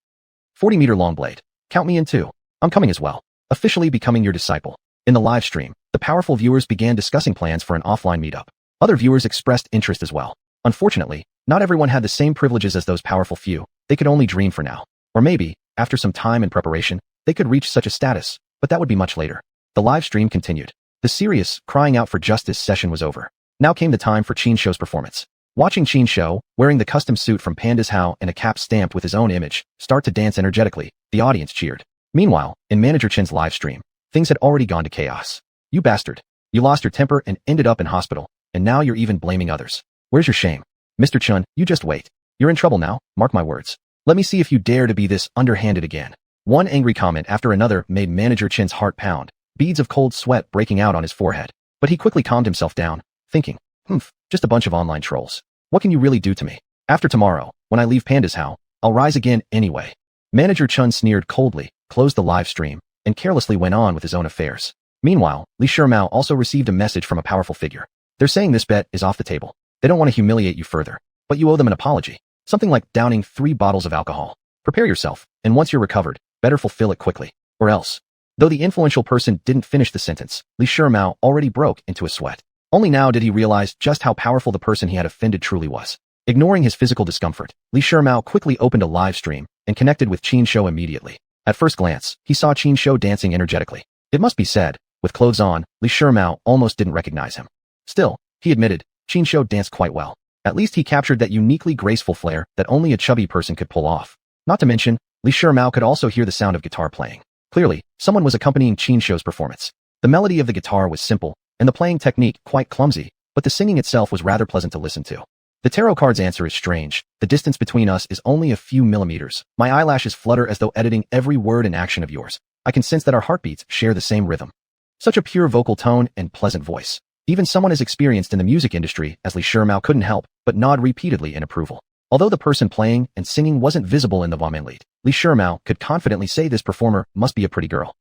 40-meter long blade. Count me in too. I'm coming as well. Officially becoming your disciple. In the live stream, the powerful viewers began discussing plans for an offline meetup. Other viewers expressed interest as well. Unfortunately, not everyone had the same privileges as those powerful few. They could only dream for now. Or maybe, after some time and preparation, they could reach such a status, but that would be much later. The live stream continued. The serious, crying out for justice session was over. Now came the time for Qin Shou's performance. Watching Qin Shou, wearing the custom suit from Panda's How and a cap stamped with his own image, start to dance energetically, the audience cheered. Meanwhile, in Manager Chen's live stream, things had already gone to chaos. "You bastard. You lost your temper and ended up in hospital, and now you're even blaming others. Where's your shame? Mr. Chun, you just wait. You're in trouble now, mark my words. Let me see if you dare to be this underhanded again." One angry comment after another made Manager Chen's heart pound, beads of cold sweat breaking out on his forehead. But he quickly calmed himself down, thinking, just a bunch of online trolls. What can you really do to me? After tomorrow, when I leave Panda's How, I'll rise again anyway. Manager Chun sneered coldly, closed the live stream, and carelessly went on with his own affairs. Meanwhile, Li Shimao also received a message from a powerful figure. "They're saying this bet is off the table. They don't want to humiliate you further, but you owe them an apology. Something like downing 3 bottles of alcohol. Prepare yourself, and once you're recovered, better fulfill it quickly, or else." Though the influential person didn't finish the sentence, Li Shimao already broke into a sweat. Only now did he realize just how powerful the person he had offended truly was. Ignoring his physical discomfort, Li Shimao quickly opened a live stream and connected with Qin Shou immediately. At first glance, he saw Qin Shou dancing energetically. It must be said, with clothes on, Li Shimao almost didn't recognize him. Still, he admitted, Qin Shou danced quite well. At least he captured that uniquely graceful flair that only a chubby person could pull off. Not to mention, Li Shimao could also hear the sound of guitar playing. Clearly, someone was accompanying Qin Shou's performance. The melody of the guitar was simple, and the playing technique quite clumsy, but the singing itself was rather pleasant to listen to. The tarot card's answer is strange. The distance between us is only a few millimeters. My eyelashes flutter as though editing every word and action of yours. I can sense that our heartbeats share the same rhythm. Such a pure vocal tone and pleasant voice. Even someone as experienced in the music industry as Li Shimao couldn't help but nod repeatedly in approval. Although the person playing and singing wasn't visible in the Vamen lead, Li Shimao could confidently say this performer must be a pretty girl.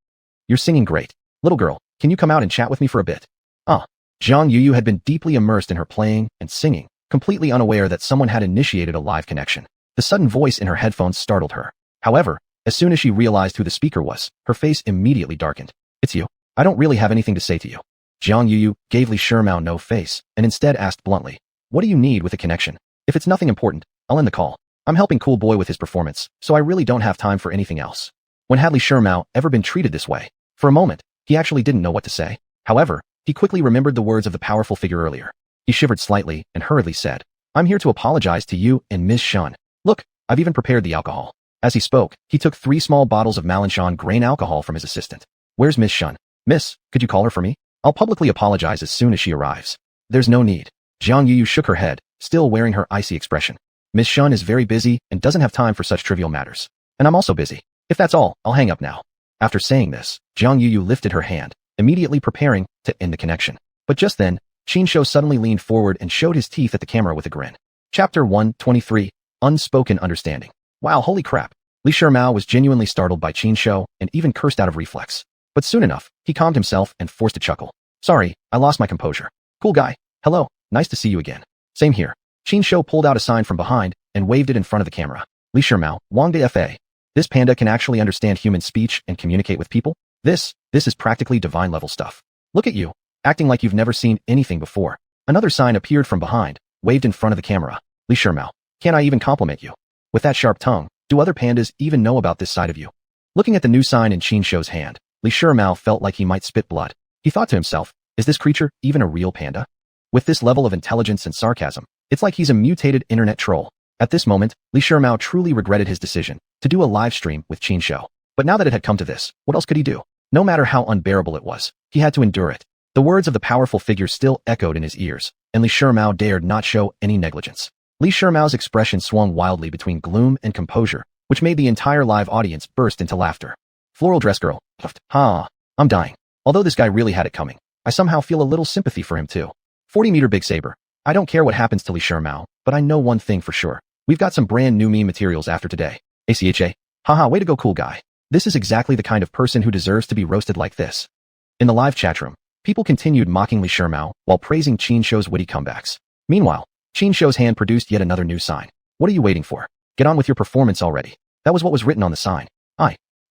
"You're singing great. Little girl, can you come out and chat with me for a bit?" Zhang Yuyu had been deeply immersed in her playing and singing, completely unaware that someone had initiated a live connection. The sudden voice in her headphones startled her. However, as soon as she realized who the speaker was, her face immediately darkened. "It's you. I don't really have anything to say to you." Zhang Yuyu gave Li Shimao no face, and instead asked bluntly, "What do you need with a connection? If it's nothing important, I'll end the call. I'm helping Cool Boy with his performance, so I really don't have time for anything else." When had Li Shimao ever been treated this way? For a moment, he actually didn't know what to say. However, he quickly remembered the words of the powerful figure earlier. He shivered slightly and hurriedly said, "I'm here to apologize to you and Ms. Shun. Look, I've even prepared the alcohol." As he spoke, he took 3 small bottles of Melanchan grain alcohol from his assistant. "Where's Ms. Shun? Miss, could you call her for me? I'll publicly apologize as soon as she arrives." "There's no need." Zhang Yuyu shook her head, still wearing her icy expression. "Ms. Shun is very busy and doesn't have time for such trivial matters. And I'm also busy. If that's all, I'll hang up now." After saying this, Zhang Yuyu lifted her hand, immediately preparing to end the connection. But just then, Qin Shou suddenly leaned forward and showed his teeth at the camera with a grin. Chapter 123, Unspoken Understanding. Wow, holy crap. Li Shimao was genuinely startled by Qin Shou and even cursed out of reflex. But soon enough, he calmed himself and forced a chuckle. "Sorry, I lost my composure. Cool guy. Hello, nice to see you again." "Same here. Qin Shou pulled out a sign from behind and waved it in front of the camera. Li Shimao, Wang de Fa. This panda can actually understand human speech and communicate with people? This is practically divine level stuff. Look at you, acting like you've never seen anything before. Another sign appeared from behind, waved in front of the camera. Li Shimao, can't I even compliment you? With that sharp tongue, do other pandas even know about this side of you? Looking at the new sign in Qin Shou's hand, Li Shimao felt like he might spit blood. He thought to himself, is this creature even a real panda? With this level of intelligence and sarcasm, it's like he's a mutated internet troll. At this moment, Li Shimao truly regretted his decision to do a live stream with Qin Shou. But now that it had come to this, what else could he do? No matter how unbearable it was, he had to endure it. The words of the powerful figure still echoed in his ears, and Li Shimao dared not show any negligence. Li Shimao's expression swung wildly between gloom and composure, which made the entire live audience burst into laughter. Floral dress girl, ha, I'm dying. Although this guy really had it coming, I somehow feel a little sympathy for him too. 40-meter big saber. I don't care what happens to Li Shimao, but I know one thing for sure. We've got some brand new meme materials after today. ACHA. Haha, way to go, cool guy. This is exactly the kind of person who deserves to be roasted like this. In the live chat room, people continued mocking Li Shimao while praising Qin Shou's witty comebacks. Meanwhile, Qin Shou's hand produced yet another new sign. What are you waiting for? Get on with your performance already. That was what was written on the sign.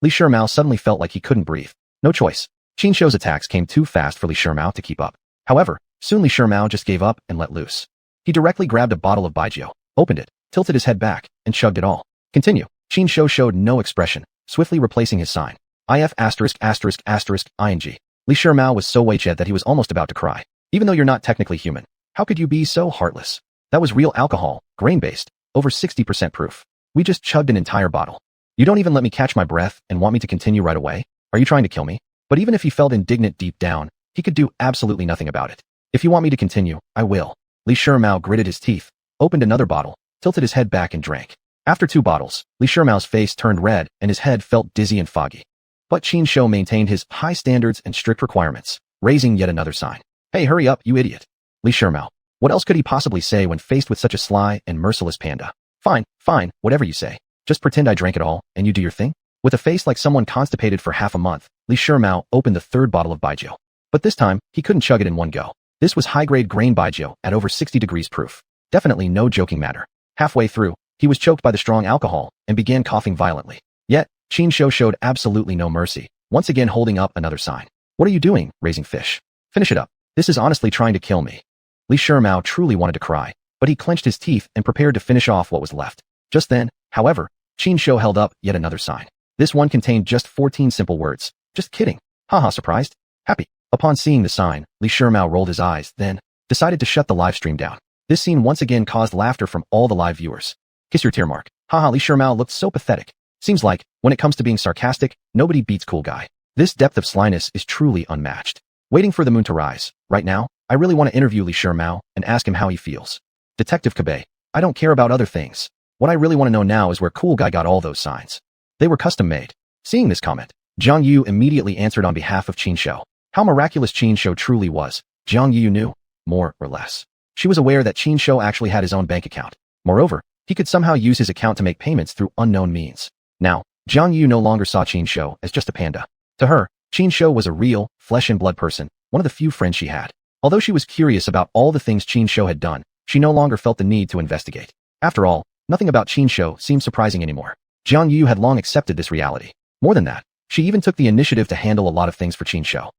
Li Shimao suddenly felt like he couldn't breathe. No choice. Qin Shou's attacks came too fast for Li Shimao to keep up. However, soon Li Shimao just gave up and let loose. He directly grabbed a bottle of baijiu, opened it, tilted his head back, and chugged it all. Continue. Qin Shou showed no expression, swiftly replacing his sign. If ****ing. Li Shimao was so weighted that he was almost about to cry. Even though you're not technically human, how could you be so heartless? That was real alcohol, grain-based, over 60% proof. We just chugged an entire bottle. You don't even let me catch my breath and want me to continue right away? Are you trying to kill me? But even if he felt indignant deep down, he could do absolutely nothing about it. If you want me to continue, I will. Li Shimao gritted his teeth, opened another bottle, tilted his head back and drank. After 2 bottles, Li Shimao's face turned red and his head felt dizzy and foggy. But Qin Shou maintained his high standards and strict requirements, raising yet another sign. Hey, hurry up, you idiot. Li Shimao. What else could he possibly say when faced with such a sly and merciless panda? Fine, whatever you say. Just pretend I drank it all, and you do your thing? With a face like someone constipated for half a month, Li Shimao opened the 3rd bottle of baijiu. But this time, he couldn't chug it in one go. This was high-grade grain baijiu at over 60 degrees proof. Definitely no joking matter. Halfway through, he was choked by the strong alcohol and began coughing violently. Yet, Qin Shou showed absolutely no mercy, once again holding up another sign. What are you doing, raising fish? Finish it up. This is honestly trying to kill me. Li Shimao truly wanted to cry, but he clenched his teeth and prepared to finish off what was left. Just then, however, Qin Shou held up yet another sign. This one contained just 14 simple words. Just kidding. Haha, surprised? Happy. Upon seeing the sign, Li Shimao rolled his eyes, then decided to shut the live stream down. This scene once again caused laughter from all the live viewers. Kiss your tear mark. Haha, Li Shimao looked so pathetic. Seems like, when it comes to being sarcastic, nobody beats cool guy. This depth of slyness is truly unmatched. Waiting for the moon to rise. Right now, I really want to interview Li Shimao and ask him how he feels. Detective Kabe. I don't care about other things. What I really want to know now is where cool guy got all those signs. They were custom made. Seeing this comment, Zhang Yu immediately answered on behalf of Qin Shou. How miraculous Qin Shou truly was. Zhang Yu knew, more or less. She was aware that Qin Shou actually had his own bank account. Moreover, he could somehow use his account to make payments through unknown means. Now, Zhang Yu no longer saw Qin Shou as just a panda. To her, Qin Shou was a real, flesh and blood person, one of the few friends she had. Although she was curious about all the things Qin Shou had done, she no longer felt the need to investigate. After all, nothing about Qin Shou seemed surprising anymore. Zhang Yu had long accepted this reality. More than that, she even took the initiative to handle a lot of things for Qin Shou.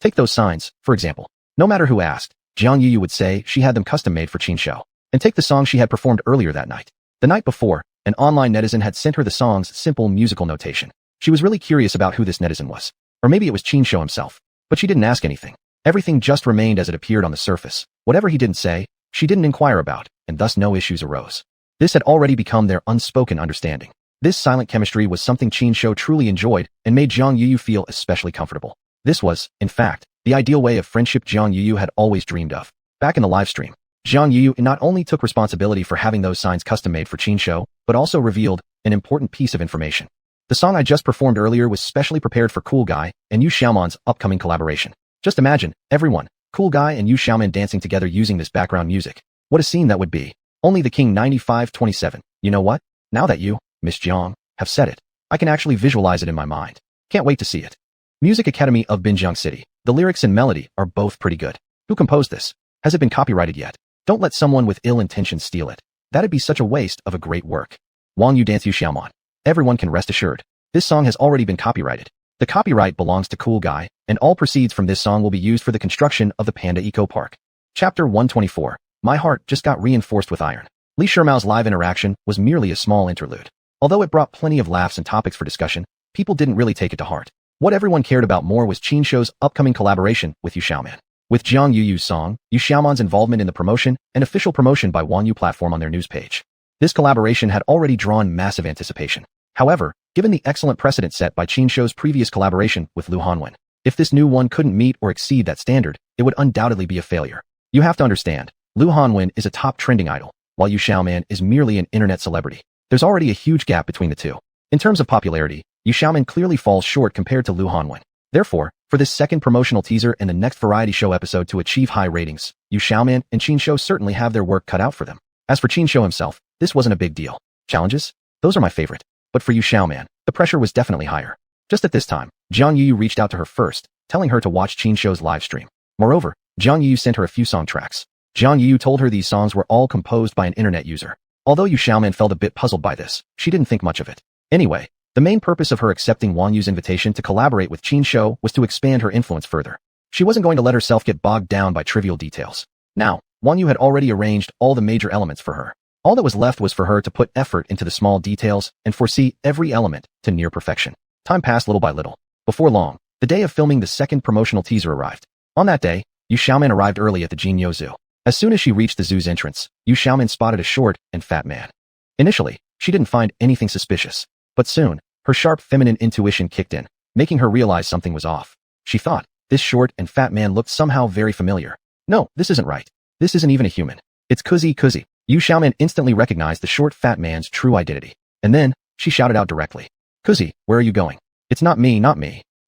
Take those signs, for example. No matter who asked, Zhang Yu would say she had them custom made for Qin Shou. And take the song she had performed earlier that night. The night before, an online netizen had sent her the song's simple musical notation. She was really curious about who this netizen was. Or maybe it was Qin Shou himself. But she didn't ask anything. Everything just remained as it appeared on the surface. Whatever he didn't say, she didn't inquire about, and thus no issues arose. This had already become their unspoken understanding. This silent chemistry was something Qin Shou truly enjoyed and made Zhang Yu feel especially comfortable. This was, in fact, the ideal way of friendship Zhang Yu had always dreamed of. Back in the live stream, Zhang Yu not only took responsibility for having those signs custom-made for Qin Shou, but also revealed an important piece of information. The song I just performed earlier was specially prepared for Cool Guy and Yu Xiaoman's upcoming collaboration. Just imagine, everyone, Cool Guy and Yu Xiaoman dancing together using this background music. What a scene that would be. Only the King 9527. You know what? Now that you, Miss Jiang, have said it, I can actually visualize it in my mind. Can't wait to see it. Music Academy of Binjiang City. The lyrics and melody are both pretty good. Who composed this? Has it been copyrighted yet? Don't let someone with ill intentions steal it. That'd be such a waste of a great work. Wang Yu dance xuanhuan. Everyone can rest assured. This song has already been copyrighted. The copyright belongs to Cool Guy, and all proceeds from this song will be used for the construction of the Panda Eco Park. Chapter 124. My heart just got reinforced with iron. Li Shimiao's live interaction was merely a small interlude. Although it brought plenty of laughs and topics for discussion, people didn't really take it to heart. What everyone cared about more was Qin Shou's upcoming collaboration with xuanhuan. With Jiang Yuyu's song, xuanhuan's involvement in the promotion, and official promotion by Wanyu platform on their news page. This collaboration had already drawn massive anticipation. However, given the excellent precedent set by Qin Shou's previous collaboration with xuanhuan, if this new one couldn't meet or exceed that standard, it would undoubtedly be a failure. You have to understand, xuanhuan is a top trending idol, while xuanhuan is merely an internet celebrity. There's already a huge gap between the two. In terms of popularity, xuanhuan clearly falls short compared to xuanhuan. Therefore, for this second promotional teaser and the next variety show episode to achieve high ratings, xuanhuan and Qin Shou certainly have their work cut out for them. As for Qin Shou himself, this wasn't a big deal. Challenges? Those are my favorite. But for xuanhuan, the pressure was definitely higher. Just at this time, Jiang Yuyu reached out to her first, telling her to watch Qin Shou's live stream. Moreover, Jiang Yuyu sent her a few song tracks. Jiang Yuyu told her these songs were all composed by an internet user. Although xuanhuan felt a bit puzzled by this, she didn't think much of it. Anyway, the main purpose of her accepting Wang Yu's invitation to collaborate with Qin Shou was to expand her influence further. She wasn't going to let herself get bogged down by trivial details. Now, Wang Yu had already arranged all the major elements for her. All that was left was for her to put effort into the small details and foresee every element to near perfection. Time passed little by little. Before long, the day of filming the second promotional teaser arrived. On that day, xuanhuan arrived early at the Jinyo Zoo. As soon as she reached the zoo's entrance, xuanhuan spotted a short and fat man. Initially, she didn't find anything suspicious, but soon, her sharp feminine intuition kicked in, making her realize something was off. She thought, this short and fat man looked somehow very familiar. No, this isn't right. This isn't even a human. It's Kuzi. Xuanhuan instantly recognized the short fat man's true identity. And then, she shouted out directly. Kuzi, where are you going? It's not me.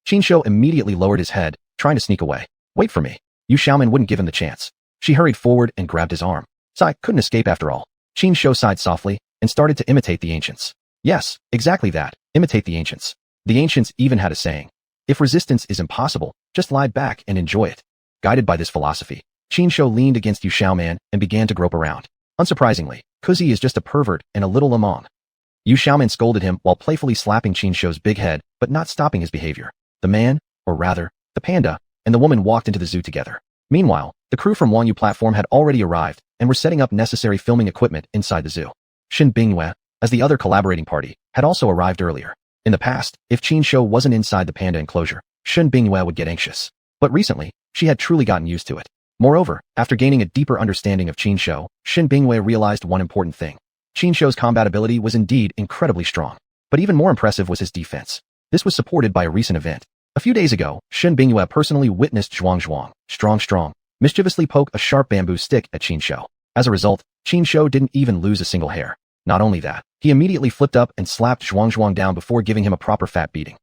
Qin Shou immediately lowered his head, trying to sneak away. Wait for me. Xuanhuan wouldn't give him the chance. She hurried forward and grabbed his arm. Sai couldn't escape after all. Qin Shou sighed softly and started to imitate the ancients. Yes, exactly that. Imitate the ancients. The ancients even had a saying. If resistance is impossible, just lie back and enjoy it. Guided by this philosophy, Qin Shou leaned against xuanhuan and began to grope around. Unsurprisingly, Kuzi is just a pervert and a little lamang. Xuanhuan scolded him while playfully slapping Qin Shou's big head, but not stopping his behavior. The man, or rather, the panda, and the woman walked into the zoo together. Meanwhile, the crew from Wanyu platform had already arrived and were setting up necessary filming equipment inside the zoo. Shen Bingyue, as the other collaborating party, had also arrived earlier. In the past, if Qin Shou wasn't inside the panda enclosure, Shen Bingyue would get anxious. But recently, she had truly gotten used to it. Moreover, after gaining a deeper understanding of Qin Shou, Shen Bingyue realized one important thing. Qin Shou's combat ability was indeed incredibly strong. But even more impressive was his defense. This was supported by a recent event. A few days ago, Shen Bingyue personally witnessed xuanhuan, strong, mischievously poke a sharp bamboo stick at Qin Shou. As a result, Qin Shou didn't even lose a single hair. Not only that, he immediately flipped up and slapped xuanhuan down before giving him a proper fat beating.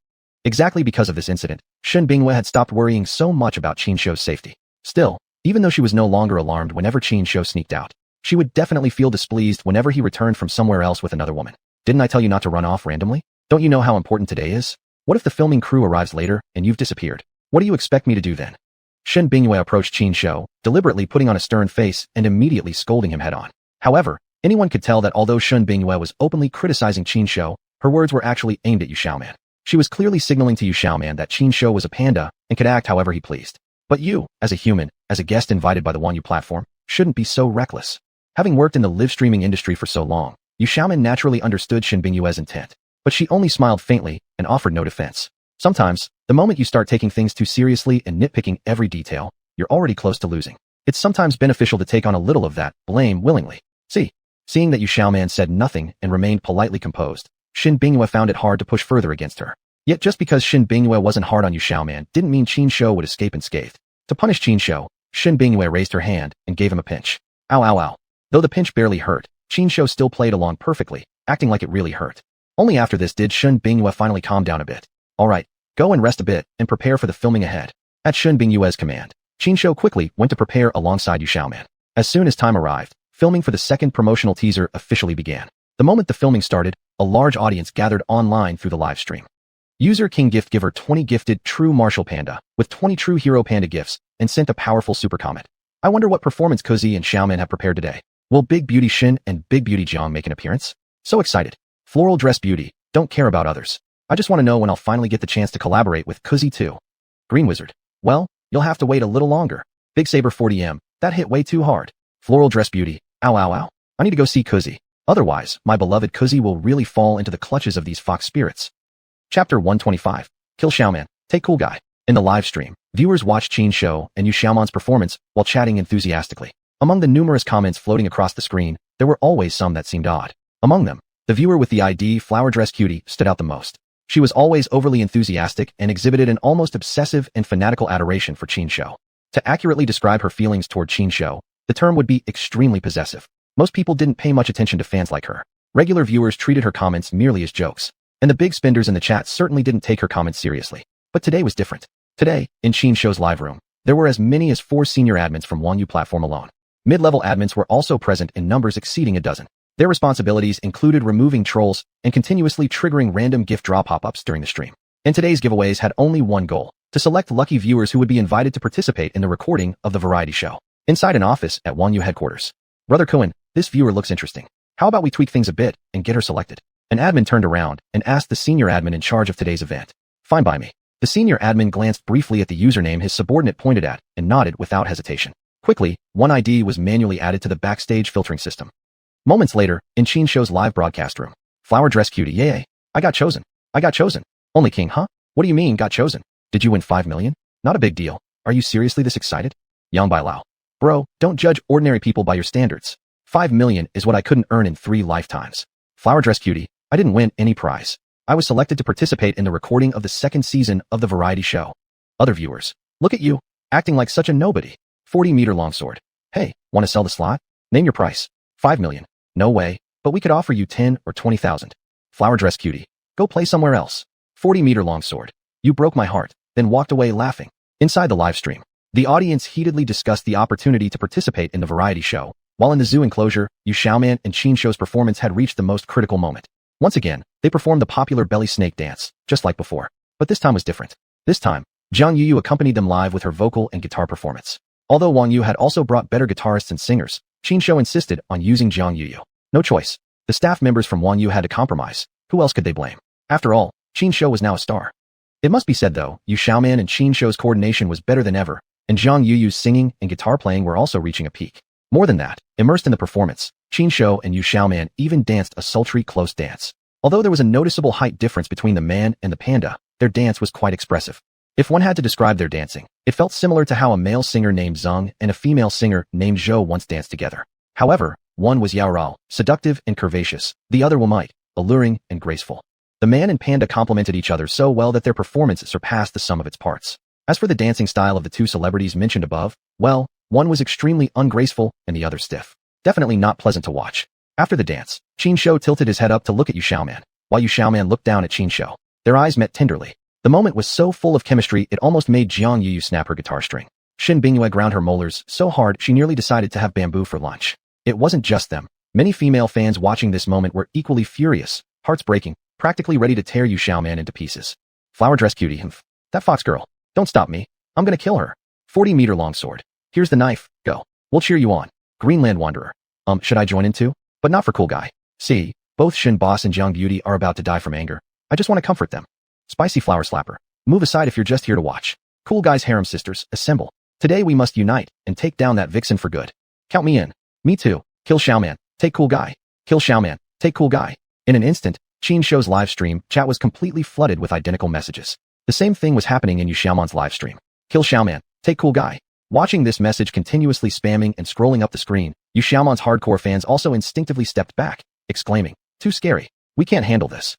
Exactly because of this incident, Shen Bingyue had stopped worrying so much about Qin Shou's safety. Still, even though she was no longer alarmed whenever Qin Shou sneaked out, she would definitely feel displeased whenever he returned from somewhere else with another woman. Didn't I tell you not to run off randomly? Don't you know how important today is? What if the filming crew arrives later and you've disappeared? What do you expect me to do then? Shen Bingyue approached Qin Shou, deliberately putting on a stern face and immediately scolding him head-on. However, anyone could tell that although Shen Bingyue was openly criticizing Qin Shou, her words were actually aimed at xuanhuan. She was clearly signaling to xuanhuan that Qin Shou was a panda and could act however he pleased. But you, as a human, as a guest invited by the Wanyu platform, shouldn't be so reckless. Having worked in the live streaming industry for so long, xuanhuan naturally understood Shen Bingyue's intent. But she only smiled faintly and offered no defense. Sometimes, the moment you start taking things too seriously and nitpicking every detail, you're already close to losing. It's sometimes beneficial to take on a little of that blame willingly. Seeing that xuanhuan said nothing and remained politely composed, Shen Bingyue found it hard to push further against her. Yet just because Shen Bingyue wasn't hard on xuanhuan didn't mean Qin Shou would escape unscathed. To punish Qin Shou, Shen Bingyue raised her hand and gave him a pinch. Ow. Though the pinch barely hurt, Qin Shou still played along perfectly, acting like it really hurt. Only after this did Shen Bingyue finally calm down a bit. Alright, go and rest a bit and prepare for the filming ahead. At Shen Bingyue's command, Qin Shou quickly went to prepare alongside xuanhuan. As soon as time arrived, filming for the second promotional teaser officially began. The moment the filming started, a large audience gathered online through the live stream. User King Gift Giver 20 gifted True Martial Panda with 20 True Hero Panda gifts and sent a powerful super comment. I wonder what performance Kuzi and Xiaoman have prepared today. Will Big Beauty Shin and Big Beauty Jiang make an appearance? So excited. Floral Dress Beauty, don't care about others. I just want to know when I'll finally get the chance to collaborate with Kuzi too. Green Wizard. Well, you'll have to wait a little longer. Big Saber 40M, that hit way too hard. Floral Dress Beauty, ow ow ow. I need to go see Kuzi. Otherwise, my beloved Kuzi will really fall into the clutches of these fox spirits. Chapter 125. Kill Xiaoman, take cool guy. In the live stream, viewers watched Qin Shou and Yu Xiaoman's performance while chatting enthusiastically. Among the numerous comments floating across the screen, there were always some that seemed odd. Among them, the viewer with the ID Flower Dress Cutie stood out the most. She was always overly enthusiastic and exhibited an almost obsessive and fanatical adoration for Qin Shou. To accurately describe her feelings toward Qin Shou, the term would be extremely possessive. Most people didn't pay much attention to fans like her. Regular viewers treated her comments merely as jokes, and the big spenders in the chat certainly didn't take her comments seriously. But today was different. Today, in Qin Shou's live room, there were as many as 4 senior admins from xuanhuan platform alone. Mid-level admins were also present in numbers exceeding a dozen. Their responsibilities included removing trolls and continuously triggering random gift draw pop-ups during the stream. And today's giveaways had only one goal: to select lucky viewers who would be invited to participate in the recording of the variety show. Inside an office at xuanhuan headquarters. Brother Cohen, this viewer looks interesting. How about we tweak things a bit and get her selected? An admin turned around and asked the senior admin in charge of today's event. Fine by me. The senior admin glanced briefly at the username his subordinate pointed at and nodded without hesitation. Quickly, one ID was manually added to the backstage filtering system. Moments later, in Qin Shou's live broadcast room. Flower Dress Cutie, yay! I got chosen. I got chosen. Only king, huh? What do you mean, got chosen? Did you win 5 million? Not a big deal. Are you seriously this excited? Yang Bai Lao. Bro, don't judge ordinary people by your standards. 5 million is what I couldn't earn in 3 lifetimes. Flower Dress Cutie, I didn't win any prize. I was selected to participate in the recording of the 2nd season of the variety show. Other viewers. Look at you, acting like such a nobody. 40-meter longsword. Hey, want to sell the slot? Name your price. 5 million. No way, but we could offer you 10 or 20,000. Flower Dress Cutie. Go play somewhere else. 40-meter longsword. You broke my heart, then walked away laughing. Inside the live stream, the audience heatedly discussed the opportunity to participate in the variety show, while in the zoo enclosure, Yu Xiaoman and Qin Shou's performance had reached the most critical moment. Once again, they performed the popular belly snake dance, just like before. But this time was different. This time, Zhang Yuyu accompanied them live with her vocal and guitar performance. Although Wang Yu had also brought better guitarists and singers, Qin Shou insisted on using Zhang Yuyu. No choice. The staff members from Wang Yu had to compromise. Who else could they blame? After all, Qin Shou was now a star. It must be said though, Yu Xiaoman and Qin Shou's coordination was better than ever, and Zhang Yuyu's singing and guitar playing were also reaching a peak. More than that, immersed in the performance, Qin Shou and Yu Xiaoman even danced a sultry close dance. Although there was a noticeable height difference between the man and the panda, their dance was quite expressive. If one had to describe their dancing, it felt similar to how a male singer named Zheng and a female singer named Zhou once danced together. However, one was Yaorao, seductive and curvaceous, the other Wamite, alluring and graceful. The man and panda complemented each other so well that their performance surpassed the sum of its parts. As for the dancing style of the 2 celebrities mentioned above, well, one was extremely ungraceful and the other stiff. Definitely not pleasant to watch. After the dance, Qin Shou tilted his head up to look at Yu Xiaoman, while Yu Xiaoman looked down at Qin Shou. Their eyes met tenderly. The moment was so full of chemistry it almost made Zhang Yuyu snap her guitar string. Shin Bingyue ground her molars so hard she nearly decided to have bamboo for lunch. It wasn't just them. Many female fans watching this moment were equally furious, hearts breaking, practically ready to tear Yu Xiaoman into pieces. Flower Dress Cutie, humph. That fox girl. Don't stop me. I'm gonna kill her. 40-meter longsword. Here's the knife. Go. We'll cheer you on. Greenland Wanderer. Should I join in too? But not for cool guy. See, both Shin Boss and Jiang Beauty are about to die from anger. I just want to comfort them. Spicy Flower Slapper. Move aside if you're just here to watch. Cool guys harem sisters, assemble. Today we must unite and take down that vixen for good. Count me in. Me too. Kill Xiaoman. Take cool guy. Kill Xiaoman. Take cool guy. In an instant, Qin Shou's live stream chat was completely flooded with identical messages. The same thing was happening in Yu Xiaoman's live stream. Kill Xiaoman. Take cool guy. Watching this message continuously spamming and scrolling up the screen, Yu Xiaoman's hardcore fans also instinctively stepped back, exclaiming, "Too scary. We can't handle this."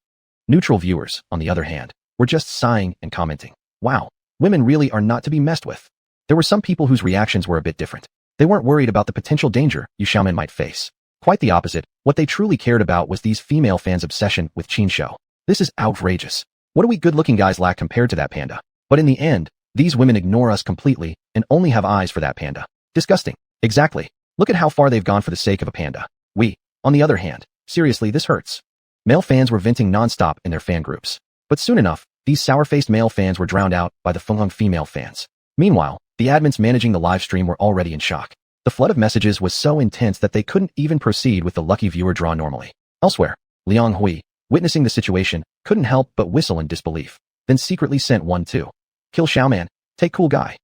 Neutral viewers, on the other hand, were just sighing and commenting, "Wow, women really are not to be messed with." There were some people whose reactions were a bit different. They weren't worried about the potential danger Yu Xiaoman might face. Quite the opposite, what they truly cared about was these female fans' obsession with Qin Shou. This is outrageous. What do we good-looking guys lack compared to that panda? But in the end, these women ignore us completely and only have eyes for that panda. Disgusting. Exactly. Look at how far they've gone for the sake of a panda. We, on the other hand, seriously, this hurts. Male fans were venting non-stop in their fan groups. But soon enough, these sour-faced male fans were drowned out by the Fenglong female fans. Meanwhile, The admins managing the live stream were already in shock. The flood of messages was so intense that they couldn't even proceed with the lucky viewer draw normally. Elsewhere, Liang Hui, witnessing the situation, couldn't help but whistle in disbelief, then secretly sent one to kill Xiaoman, take cool guy.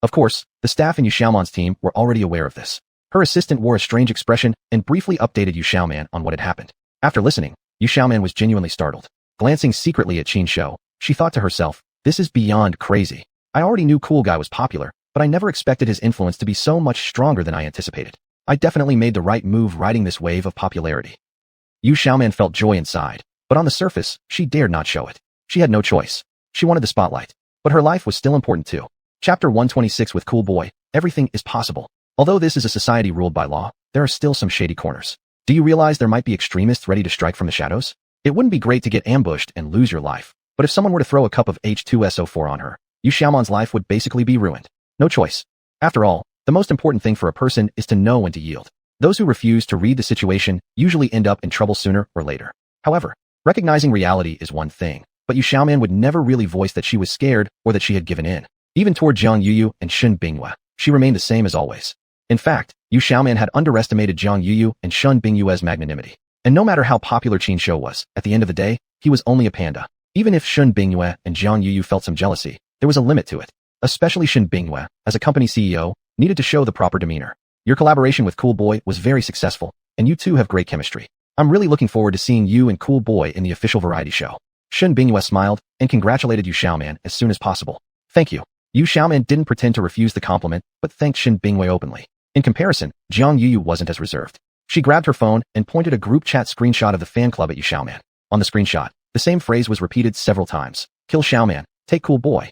Of course, the staff in Xiaoman's team were already aware of this. Her assistant wore a strange expression and briefly updated Xiaoman on what had happened. After listening, Xiaoman was genuinely startled. Glancing secretly at Qin Shou, she thought to herself, this is beyond crazy. I already knew cool guy was popular, but I never expected his influence to be so much stronger than I anticipated. I definitely made the right move riding this wave of popularity. Xiaoman felt joy inside, but on the surface, she dared not show it. She had no choice. She wanted the spotlight. But her life was still important too. Chapter 126 with Cool Boy, everything is possible. Although this is a society ruled by law, there are still some shady corners. Do you realize there might be extremists ready to strike from the shadows? It wouldn't be great to get ambushed and lose your life, but if someone were to throw a cup of H2SO4 on her, Xiaoman's life would basically be ruined. No choice. After all, the most important thing for a person is to know when to yield. Those who refuse to read the situation usually end up in trouble sooner or later. However, recognizing reality is one thing, but Xiaoman would never really voice that she was scared or that she had given in. Even toward Jiang Yuyu and Shun Bingyue, she remained the same as always. In fact, Xiaoman had underestimated Jiang Yuyu and Shun Bingyue's magnanimity. And no matter how popular Qin Shou was, at the end of the day, he was only a panda. Even if Shun Bingyue and Jiang Yuyu felt some jealousy, there was a limit to it. Especially Shun Bingyue, as a company CEO, needed to show the proper demeanor. Your collaboration with Cool Boy was very successful, and you two have great chemistry. I'm really looking forward to seeing you and Cool Boy in the official variety show. Shun Bingyue smiled and congratulated Xiaoman as soon as possible. Thank you. Xiaoman didn't pretend to refuse the compliment, but thanked Shun Bingyue openly. In comparison, Jiang Yuyu wasn't as reserved. She grabbed her phone and pointed a group chat screenshot of the fan club at Xiaoman. On the screenshot, the same phrase was repeated several times. Kill Xiaoman, take Cool Boy.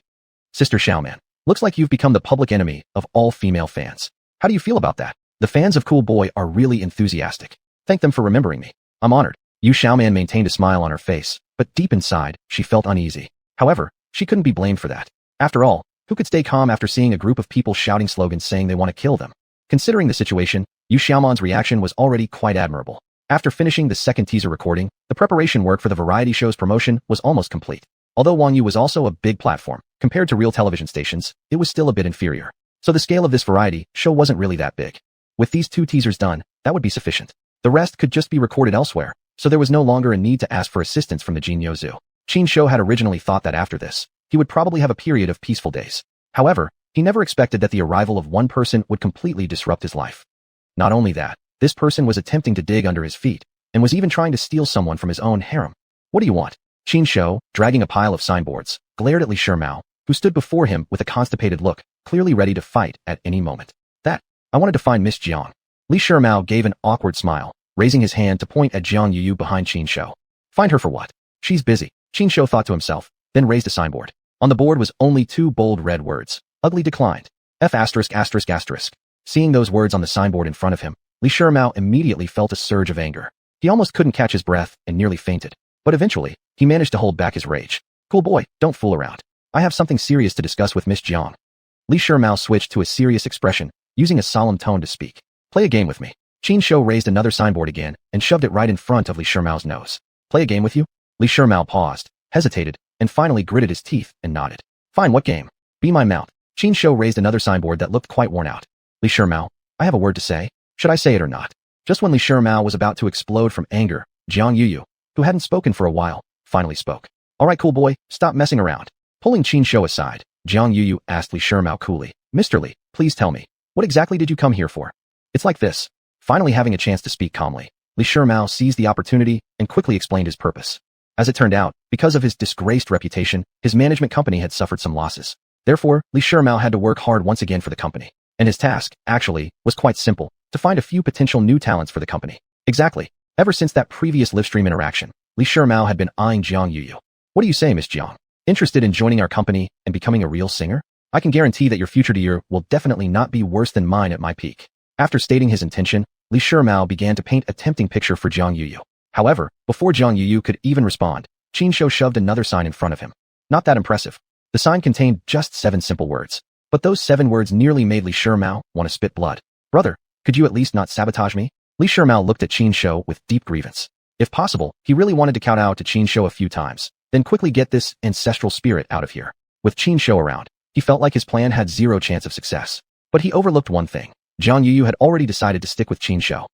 Sister Xiaoman, looks like you've become the public enemy of all female fans. How do you feel about that? The fans of Cool Boy are really enthusiastic. Thank them for remembering me. I'm honored. Xiaoman maintained a smile on her face, but deep inside, she felt uneasy. However, she couldn't be blamed for that. After all, who could stay calm after seeing a group of people shouting slogans saying they want to kill them? Considering the situation, Xiaoman's reaction was already quite admirable. After finishing the second teaser recording, the preparation work for the variety show's promotion was almost complete. Although Xuanhuan was also a big platform, compared to real television stations, it was still a bit inferior. So the scale of this variety show wasn't really that big. With these two teasers done, that would be sufficient. The rest could just be recorded elsewhere, so there was no longer a need to ask for assistance from the Jinyo Zoo. Qin Shou had originally thought that after this, he would probably have a period of peaceful days. However, he never expected that the arrival of one person would completely disrupt his life. Not only that, this person was attempting to dig under his feet, and was even trying to steal someone from his own harem. What do you want? Qin Shou, dragging a pile of signboards, glared at Li Shimao, who stood before him with a constipated look, clearly ready to fight at any moment. I wanted to find Miss Jiang. Li Shimao gave an awkward smile, raising his hand to point at Jiang Yuyu behind Qin Shou. Find her for what? She's busy, Qin Shou thought to himself, then raised a signboard. On the board was only two bold red words. Ugly declined. F******. Seeing those words on the signboard in front of him, Li Shimao immediately felt a surge of anger. He almost couldn't catch his breath and nearly fainted. But eventually, he managed to hold back his rage. Cool boy, don't fool around. I have something serious to discuss with Miss Jiang. Li Shimao switched to a serious expression, using a solemn tone to speak. Play a game with me. Qin Shou raised another signboard again and shoved it right in front of Li Shimao's nose. Play a game with you? Li Shimao paused, hesitated, and finally gritted his teeth and nodded. Fine, what game? Be my mount. Qin Shou raised another signboard that looked quite worn out. Li Shimao, I have a word to say. Should I say it or not? Just when Li Shimao was about to explode from anger, Jiang Yuyu, who hadn't spoken for a while, finally spoke. All right, cool boy, stop messing around. Pulling Qin Shou aside, Jiang Yuyu asked Li Shimao coolly, Mr. Li, please tell me, what exactly did you come here for? It's like this. Finally having a chance to speak calmly, Li Shimao seized the opportunity and quickly explained his purpose. As it turned out, because of his disgraced reputation, his management company had suffered some losses. Therefore, Li Shimao had to work hard once again for the company. And his task, actually, was quite simple, to find a few potential new talents for the company. Exactly. Ever since that previous livestream interaction, Li Shimao had been eyeing Jiang Yuyu. What do you say, Miss Jiang? Interested in joining our company and becoming a real singer? I can guarantee that your future year will definitely not be worse than mine at my peak. After stating his intention, Li Shimao began to paint a tempting picture for Jiang Yuyu. However, before Jiang Yuyu could even respond, Qin Shou shoved another sign in front of him. Not that impressive. The sign contained just 7 simple words. But those 7 words nearly made Li Shimao want to spit blood. Brother, could you at least not sabotage me? Li Shimao looked at Qin Shou with deep grievance. If possible, he really wanted to count out to Qin Shou a few times, then quickly get this ancestral spirit out of here. With Qin Shou around, He felt like his plan had zero chance of success. But he overlooked one thing. Jiang Yuyu had already decided to stick with Qin Shou.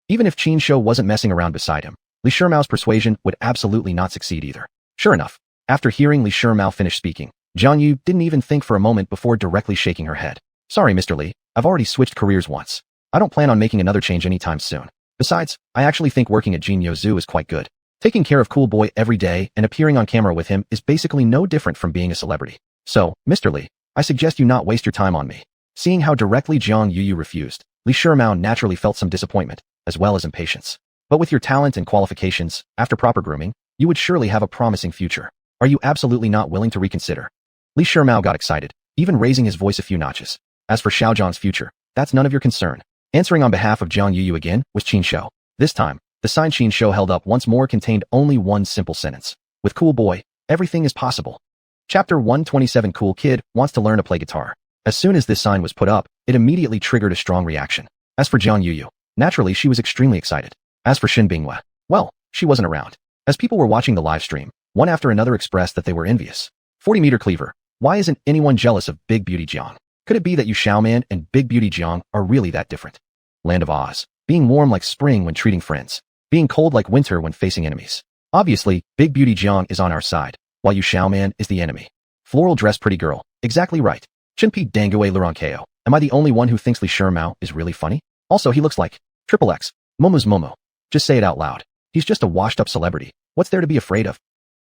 Even if Qin Shou wasn't messing around beside him, Li Shimiao's persuasion would absolutely not succeed either. Sure enough, after hearing Li Shimiao finish speaking, Jiang Yu didn't even think for a moment before directly shaking her head. Sorry, Mr. Li, I've already switched careers once. I don't plan on making another change anytime soon. Besides, I actually think working at Jinyo Zoo is quite good. Taking care of Cool Boy every day and appearing on camera with him is basically no different from being a celebrity. So, Mr. Li, I suggest you not waste your time on me. Seeing how directly Jiang Yuyu refused, Li Shimiao naturally felt some disappointment, as well as impatience. But with your talent and qualifications, after proper grooming, you would surely have a promising future. Are you absolutely not willing to reconsider? Li Shimiao got excited, even raising his voice a few notches. As for Xiaozhang's future, that's none of your concern. Answering on behalf of Jiang Yuyu again was Qin Shou. This time, the sign Qin Shou held up once more contained only one simple sentence. With Cool Boy, everything is possible. Chapter 127 Cool Kid wants to learn to play guitar. As soon as this sign was put up, it immediately triggered a strong reaction. As for Jiang Yuyu, naturally she was extremely excited. As for Xin Binghua, well, she wasn't around. As people were watching the live stream, one after another expressed that they were envious. 40-meter cleaver, why isn't anyone jealous of Big Beauty Jiang? Could it be that Xuanhuan and Big Beauty Jiang are really that different? Land of Oz, being warm like spring when treating friends, being cold like winter when facing enemies. Obviously, Big Beauty Jiang is on our side, while Xuanhuan is the enemy. Floral dress pretty girl, exactly right. Chinpi Dangue Luronkeo, am I the only one who thinks Li Shimiao is really funny? Also, he looks like XXX, Momo's Momo. Just say it out loud. He's just a washed-up celebrity. What's there to be afraid of?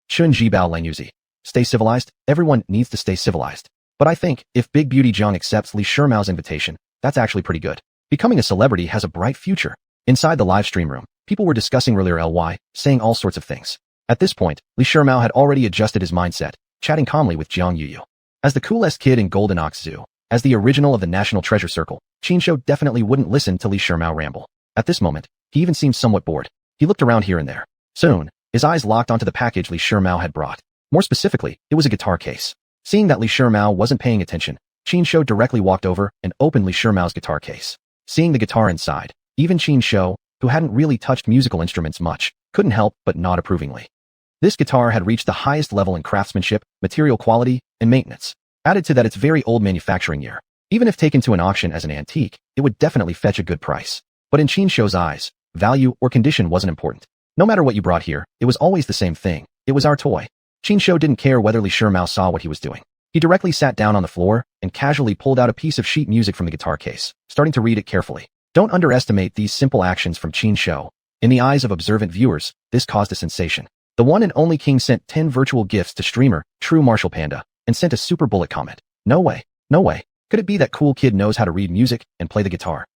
Chun Jibao Langyuzi. Stay civilized? Everyone needs to stay civilized. But I think, if Big Beauty Jiang accepts Li Shimiao's invitation, that's actually pretty good. Becoming a celebrity has a bright future. Inside the live stream room, people were discussing ly, saying all sorts of things. At this point, Li Shimiao had already adjusted his mindset, chatting calmly with Jiang Yuyu. As the coolest kid in Golden Ox Zoo, as the original of the National Treasure Circle, Qin Shou definitely wouldn't listen to Li Shimiao ramble. At this moment, he even seemed somewhat bored. He looked around here and there. Soon, his eyes locked onto the package Li Shimiao had brought. More specifically, it was a guitar case. Seeing that Li Shimiao wasn't paying attention, Qin Shou directly walked over and opened Li Shimiao's guitar case. Seeing the guitar inside, even Qin Shou, who hadn't really touched musical instruments much, couldn't help but nod approvingly. This guitar had reached the highest level in craftsmanship, material quality, and maintenance. Added to that its very old manufacturing year. Even if taken to an auction as an antique, it would definitely fetch a good price. But in Qin Shou's eyes, value or condition wasn't important. No matter what you brought here, it was always the same thing. It was our toy. Qin Shou didn't care whether Li Shimiao saw what he was doing. He directly sat down on the floor and casually pulled out a piece of sheet music from the guitar case, starting to read it carefully. Don't underestimate these simple actions from Qin Shou. In the eyes of observant viewers, this caused a sensation. The one and only king sent 10 virtual gifts to streamer, True Martial Panda, and sent a super bullet comment. No way. No way. Could it be that cool kid knows how to read music and play the guitar?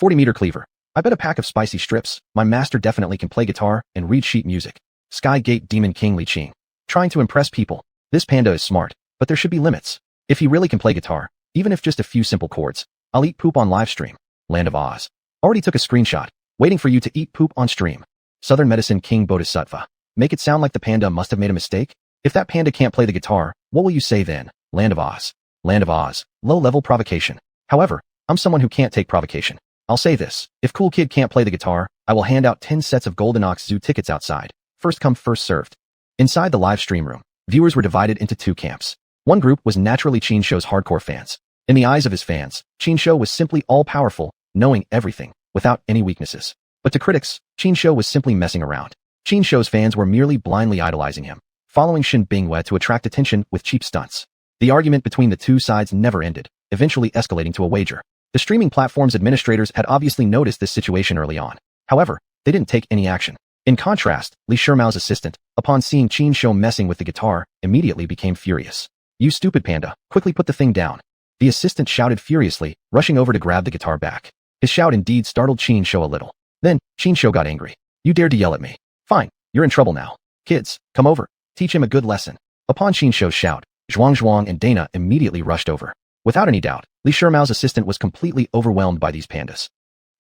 40-meter cleaver. I bet a pack of spicy strips, my master definitely can play guitar and read sheet music. Sky Gate Demon King Li Qing. Trying to impress people. This panda is smart, but there should be limits. If he really can play guitar, even if just a few simple chords, I'll eat poop on live stream. Land of Oz. Already took a screenshot, waiting for you to eat poop on stream. Southern Medicine King Bodhisattva. Make it sound like the panda must have made a mistake? If that panda can't play the guitar, what will you say then? Land of Oz. Land of Oz. Low-level provocation. However, I'm someone who can't take provocation. I'll say this. If Cool Kid can't play the guitar, I will hand out 10 sets of Golden Ox Zoo tickets outside. First come, first served. Inside the live stream room, viewers were divided into two camps. One group was naturally Qin Shou's hardcore fans. In the eyes of his fans, Qin Shou was simply all-powerful, knowing everything, without any weaknesses. But to critics, Qin Shou was simply messing around. Qin Shou's fans were merely blindly idolizing him, following Xin Binghua to attract attention with cheap stunts. The argument between the two sides never ended, eventually escalating to a wager. The streaming platform's administrators had obviously noticed this situation early on. However, they didn't take any action. In contrast, Li Shimiao's assistant, upon seeing Qin Shou messing with the guitar, immediately became furious. You stupid panda, quickly put the thing down. The assistant shouted furiously, rushing over to grab the guitar back. His shout indeed startled Qin Shou a little. Then, Qin Shou got angry. You dared to yell at me. Fine, you're in trouble now. Kids, come over. Teach him a good lesson. Upon Qin Shou's shout, Xuanhuan and Dana immediately rushed over. Without any doubt, Li Shimiao's assistant was completely overwhelmed by these pandas.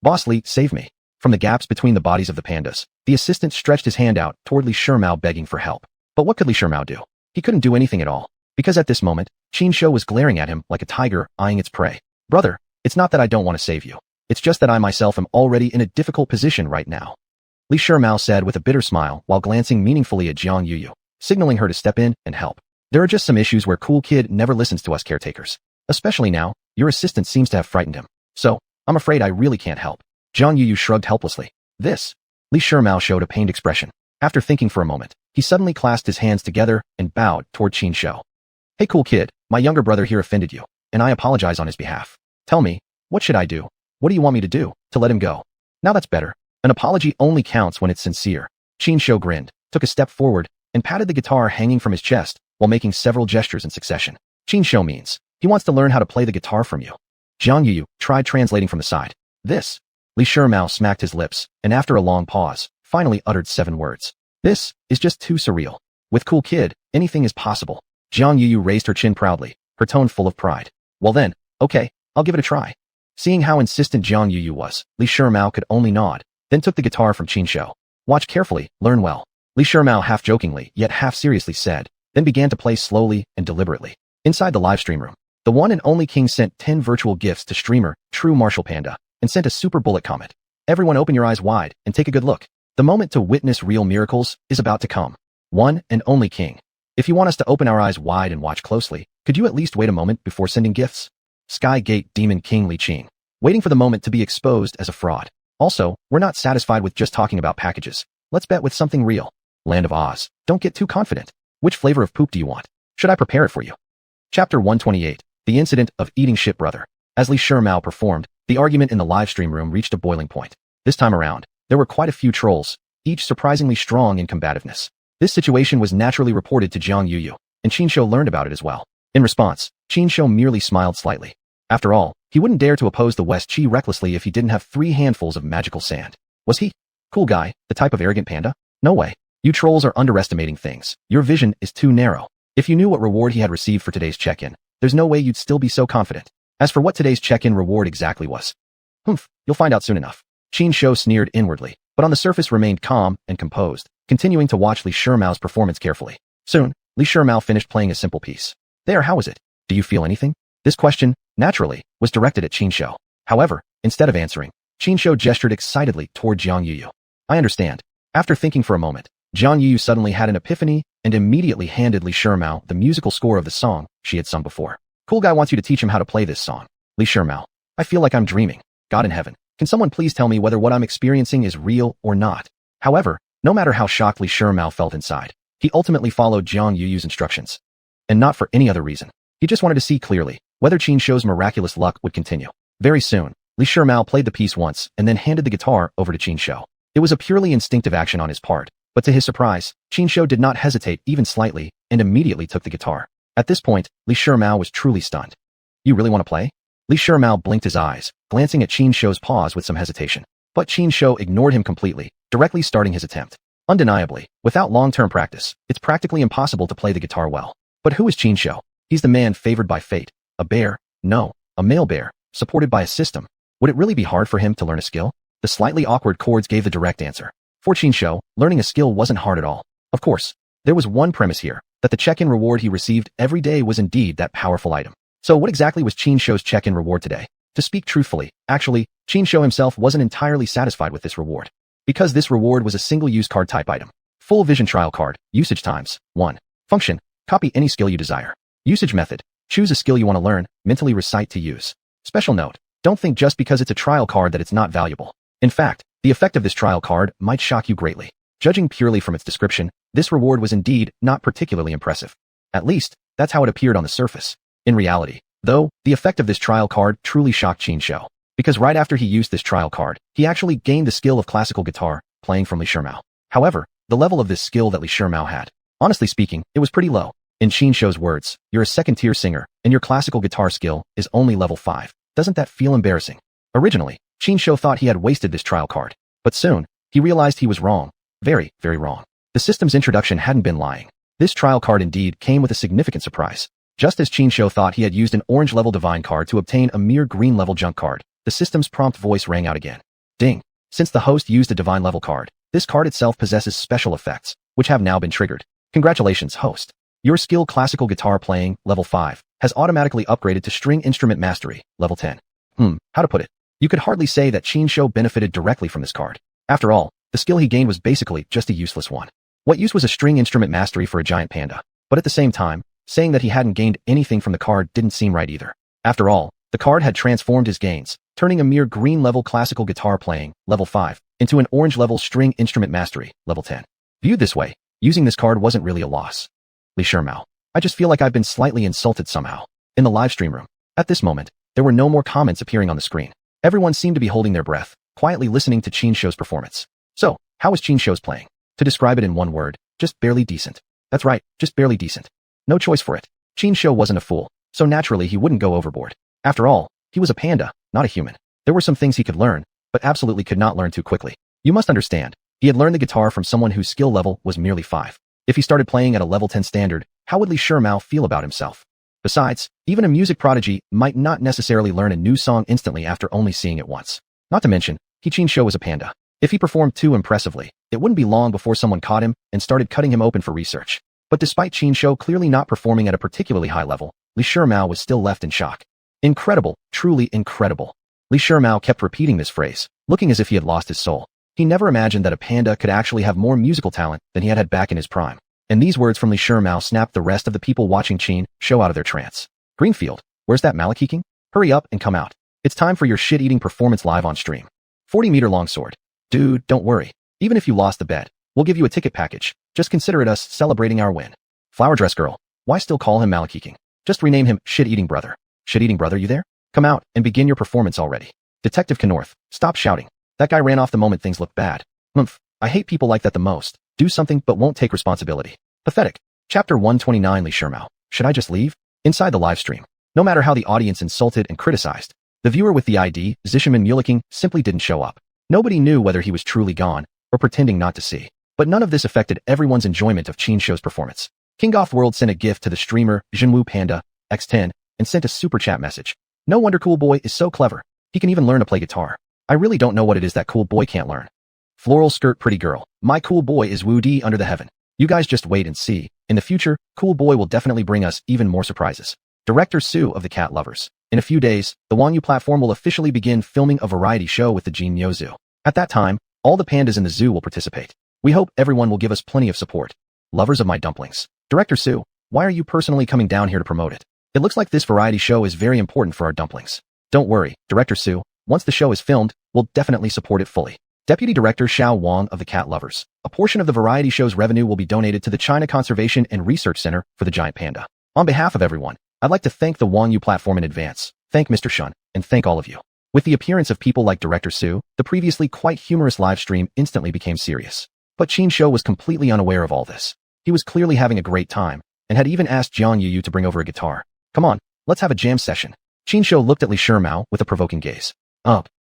Boss Li, save me. From the gaps between the bodies of the pandas, the assistant stretched his hand out toward Li Shimiao begging for help. But what could Li Shimiao do? He couldn't do anything at all. Because at this moment, Qin Shou was glaring at him like a tiger eyeing its prey. Brother, it's not that I don't want to save you. It's just that I myself am already in a difficult position right now. Li Shimiao said with a bitter smile while glancing meaningfully at Jiang Yuyu, signaling her to step in and help. There are just some issues where cool kid never listens to us caretakers. Especially now, your assistant seems to have frightened him. So, I'm afraid I really can't help. Jiang Yuyu shrugged helplessly. This. Li Shimao showed a pained expression. After thinking for a moment, he suddenly clasped his hands together and bowed toward Qin Shou. Hey cool kid, my younger brother here offended you, and I apologize on his behalf. Tell me, what should I do? What do you want me to do, to let him go? Now that's better. An apology only counts when it's sincere. Qin Shou grinned, took a step forward, and patted the guitar hanging from his chest, while making several gestures in succession. Qin Shou means, he wants to learn how to play the guitar from you. Jiang Yuyu tried translating from the side. This. Li Shimao smacked his lips, and after a long pause, finally uttered 7 words. This is just too surreal. With cool kid, anything is possible. Jiang Yuyu raised her chin proudly, her tone full of pride. Well then, okay, I'll give it a try. Seeing how insistent Jiang Yuyu was, Li Shimao could only nod, then took the guitar from Qin Shou. Watch carefully, learn well. Li Shimao half-jokingly yet half-seriously said, then began to play slowly and deliberately. Inside the live stream room, the one and only king sent 10 virtual gifts to streamer, True Martial Panda, and sent a super bullet comment. Everyone open your eyes wide and take a good look. The moment to witness real miracles is about to come. One and only king. If you want us to open our eyes wide and watch closely, could you at least wait a moment before sending gifts? Sky Gate Demon King Li Qing. Waiting for the moment to be exposed as a fraud. Also, we're not satisfied with just talking about packages. Let's bet with something real. Land of Oz. Don't get too confident. Which flavor of poop do you want? Should I prepare it for you? Chapter 128. The Incident of Eating Shit Brother. As Li Shimao performed, the argument in the live stream room reached a boiling point. This time around, there were quite a few trolls, each surprisingly strong in combativeness. This situation was naturally reported to Jiang Yuyu, and Qin Shou learned about it as well. In response, Qin Shou merely smiled slightly. After all, he wouldn't dare to oppose the West Qi recklessly if he didn't have 3 handfuls of magical sand. Was he? Cool guy, the type of arrogant panda? No way. You trolls are underestimating things. Your vision is too narrow. If you knew what reward he had received for today's check-in, there's no way you'd still be so confident. As for what today's check-in reward exactly was, you'll find out soon enough. Qin Shou sneered inwardly, but on the surface remained calm and composed, continuing to watch Li Shimao's performance carefully. Soon, Li Shimao finished playing a simple piece. There, how is it? Do you feel anything? This question, naturally, was directed at Qin Shou. However, instead of answering, Qin Shou gestured excitedly toward Jiang Yuyu. I understand. After thinking for a moment, Jiang Yuyu suddenly had an epiphany and immediately handed Li Shimao the musical score of the song she had sung before. Cool guy wants you to teach him how to play this song. Li Shimao. I feel like I'm dreaming. God in heaven. Can someone please tell me whether what I'm experiencing is real or not? However, no matter how shocked Li Shimao felt inside, he ultimately followed Jiang Yuyu's instructions. And not for any other reason. He just wanted to see clearly whether Qin Shou's miraculous luck would continue. Very soon, Li Shimao played the piece once and then handed the guitar over to Qin Shou. It was a purely instinctive action on his part, but to his surprise, Qin Shou did not hesitate even slightly and immediately took the guitar. At this point, Li Shimao was truly stunned. You really want to play? Li Shimao blinked his eyes, glancing at Qin Shou's pause with some hesitation. But Qin Shou ignored him completely, directly starting his attempt. Undeniably, without long-term practice, it's practically impossible to play the guitar well. But who is Qin Shou? He's the man favored by fate. A bear? No, a male bear, supported by a system. Would it really be hard for him to learn a skill? The slightly awkward chords gave the direct answer. For Qin Shou, learning a skill wasn't hard at all. Of course, there was one premise here, that the check-in reward he received every day was indeed that powerful item. So what exactly was Qin Shou's check-in reward today? To speak truthfully, actually, Qin Shou himself wasn't entirely satisfied with this reward. Because this reward was a single-use card type item. Full vision trial card, usage times, 1. Function, copy any skill you desire. Usage method, choose a skill you want to learn, mentally recite to use. Special note, don't think just because it's a trial card that it's not valuable. In fact, the effect of this trial card might shock you greatly. Judging purely from its description, this reward was indeed not particularly impressive. At least, that's how it appeared on the surface. In reality, though, the effect of this trial card truly shocked Qin Shou. Because right after he used this trial card, he actually gained the skill of classical guitar, playing from Li Shimao. However, the level of this skill that Li Shimao had, honestly speaking, it was pretty low. In Qin Shou's words, you're a second-tier singer, and your classical guitar skill is only level 5. Doesn't that feel embarrassing? Originally, Qin Shou thought he had wasted this trial card. But soon, he realized he was wrong. Very, very wrong. The system's introduction hadn't been lying. This trial card indeed came with a significant surprise. Just as Qin Shou thought he had used an orange-level divine card to obtain a mere green-level junk card, the system's prompt voice rang out again. Ding. Since the host used a divine-level card, this card itself possesses special effects, which have now been triggered. Congratulations, host. Your skill classical guitar playing, level 5, has automatically upgraded to string instrument mastery, level 10. How to put it? You could hardly say that Qin Shou benefited directly from this card. After all, the skill he gained was basically just a useless one. What use was a string instrument mastery for a giant panda? But at the same time, saying that he hadn't gained anything from the card didn't seem right either. After all, the card had transformed his gains, turning a mere green-level classical guitar playing, level 5, into an orange-level string instrument mastery, level 10. Viewed this way, using this card wasn't really a loss. Li Shimao. I just feel like I've been slightly insulted somehow. In the live stream room. At this moment, there were no more comments appearing on the screen. Everyone seemed to be holding their breath, quietly listening to Qinshuo's performance. So, how was Qinshuo's playing? To describe it in one word, just barely decent. That's right, just barely decent. No choice for it. Qinshuo wasn't a fool, so naturally he wouldn't go overboard. After all, he was a panda, not a human. There were some things he could learn, but absolutely could not learn too quickly. You must understand, he had learned the guitar from someone whose skill level was merely 5. If he started playing at a level 10 standard, how would Li Shimao feel about himself? Besides, even a music prodigy might not necessarily learn a new song instantly after only seeing it once. Not to mention, Qinshuo was a panda. If he performed too impressively, it wouldn't be long before someone caught him and started cutting him open for research. But despite Qinshuo clearly not performing at a particularly high level, Li Shimao was still left in shock. Incredible, truly incredible. Li Shimao kept repeating this phrase, looking as if he had lost his soul. He never imagined that a panda could actually have more musical talent than he had had back in his prime. And these words from Li Shimao snapped the rest of the people watching Qinshuo out of their trance. Greenfield, where's that Malakeeking? Hurry up and come out. It's time for your shit-eating performance live on stream. 40-meter-long sword. Dude, don't worry. Even if you lost the bet, we'll give you a ticket package. Just consider it us celebrating our win. Flower dress girl. Why still call him Malakeeking? Just rename him Shit-Eating Brother. Shit-Eating Brother, you there? Come out and begin your performance already. Detective Knorth, stop shouting. That guy ran off the moment things looked bad. I hate people like that the most. Do something but won't take responsibility. Pathetic. Chapter 129 Li Shimao. Should I just leave? Inside the live stream. No matter how the audience insulted and criticized, the viewer with the ID, Zishiman Muliking, simply didn't show up. Nobody knew whether he was truly gone or pretending not to see. But none of this affected everyone's enjoyment of Qinshuo's performance. Kingoff World sent a gift to the streamer Xuanhuan Panda X10 and sent a super chat message. No wonder Cool Boy is so clever. He can even learn to play guitar. I really don't know what it is that Cool Boy can't learn. Floral skirt pretty girl. My Cool Boy is Wu D under the heaven. You guys just wait and see. In the future, Cool Boy will definitely bring us even more surprises. Director Sue of the Cat Lovers. In a few days, the xuanhuan platform will officially begin filming a variety show with the Jinmyo Zoo. At that time, all the pandas in the zoo will participate. We hope everyone will give us plenty of support. Lovers of my dumplings. Director Sue, why are you personally coming down here to promote it? It looks like this variety show is very important for our dumplings. Don't worry, Director Sue, once the show is filmed, we'll definitely support it fully. Deputy Director xuanhuan of the Cat Lovers. A portion of the variety show's revenue will be donated to the China Conservation and Research Center for the Giant Panda. On behalf of everyone, I'd like to thank the xuanhuan platform in advance, thank Mr. Shun, and thank all of you. With the appearance of people like Director Sue, the previously quite humorous live stream instantly became serious. But Qinshuo was completely unaware of all this. He was clearly having a great time, and had even asked Jiang Yuyu to bring over a guitar. Come on, let's have a jam session. Qinshuo looked at Li Shimao with a provoking gaze.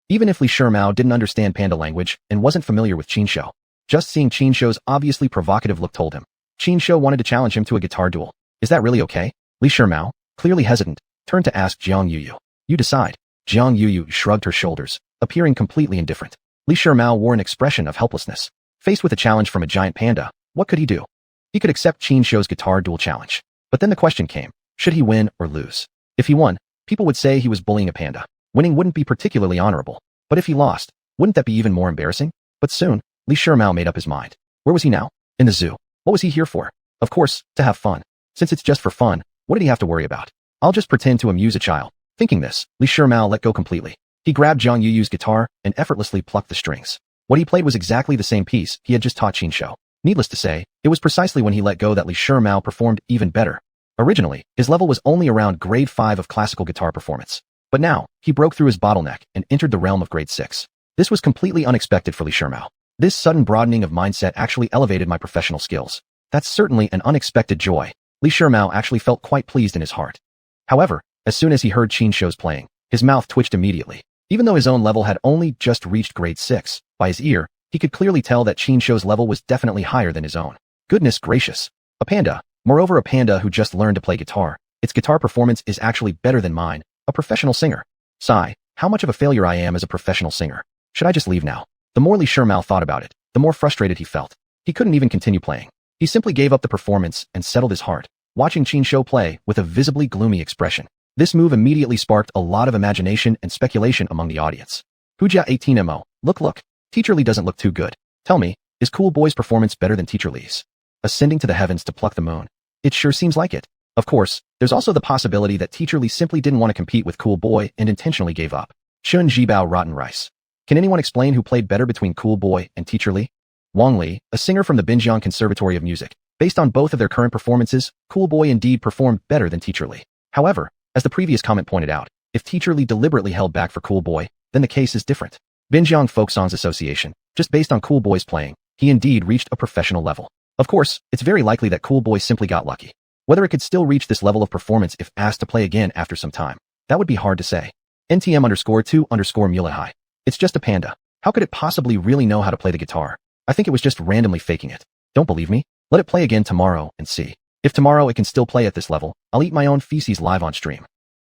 Even if Li Shimao didn't understand panda language and wasn't familiar with Qinshuo, just seeing Qinshuo's obviously provocative look told him. Qinshuo wanted to challenge him to a guitar duel. Is that really okay? Li Shimao, clearly hesitant, turned to ask Jiang Yuyu. You decide. Jiang Yuyu shrugged her shoulders, appearing completely indifferent. Li Shimao wore an expression of helplessness. Faced with a challenge from a giant panda, what could he do? He could accept Qinshuo's guitar duel challenge. But then the question came, should he win or lose? If he won, people would say he was bullying a panda. Winning wouldn't be particularly honorable. But if he lost, wouldn't that be even more embarrassing? But soon, Li Shimao made up his mind. Where was he now? In the zoo. What was he here for? Of course, to have fun. Since it's just for fun, what did he have to worry about? I'll just pretend to amuse a child. Thinking this, Li Shimao let go completely. He grabbed Jiang Yuyu's guitar and effortlessly plucked the strings. What he played was exactly the same piece he had just taught Qinshuo. Needless to say, it was precisely when he let go that Li Shimao performed even better. Originally, his level was only around grade 5 of classical guitar performance. But now, he broke through his bottleneck and entered the realm of grade 6. This was completely unexpected for Li Shimao. This sudden broadening of mindset actually elevated my professional skills. That's certainly an unexpected joy. Li Shimao actually felt quite pleased in his heart. However, as soon as he heard Qinshuo's playing, his mouth twitched immediately. Even though his own level had only just reached grade 6, by his ear, he could clearly tell that Qinshuo's level was definitely higher than his own. Goodness gracious. A panda. Moreover, a panda who just learned to play guitar. Its guitar performance is actually better than mine. A professional singer. Sigh, how much of a failure I am as a professional singer. Should I just leave now? The more Li Shimao thought about it, the more frustrated he felt. He couldn't even continue playing. He simply gave up the performance and settled his heart, watching Qinshuo play with a visibly gloomy expression. This move immediately sparked a lot of imagination and speculation among the audience. Hujia 18mo, look. Teacher Li doesn't look too good. Tell me, is Cool Boy's performance better than Teacher Li's? Ascending to the heavens to pluck the moon. It sure seems like it. Of course, there's also the possibility that Teacher Li simply didn't want to compete with Cool Boy and intentionally gave up. Shun Jibao Rotten Rice. Can anyone explain who played better between Cool Boy and Teacher Li? Wang Li, a singer from the Binjiang Conservatory of Music. Based on both of their current performances, Cool Boy indeed performed better than Teacher Li. However, as the previous comment pointed out, if Teacher Li deliberately held back for Cool Boy, then the case is different. Binjiang Folk Songs Association, just based on Cool Boy's playing, he indeed reached a professional level. Of course, it's very likely that Cool Boy simply got lucky. Whether it could still reach this level of performance if asked to play again after some time, that would be hard to say. NTM_2_mulehai. It's just a panda. How could it possibly really know how to play the guitar? I think it was just randomly faking it. Don't believe me? Let it play again tomorrow and see. If tomorrow it can still play at this level, I'll eat my own feces live on stream.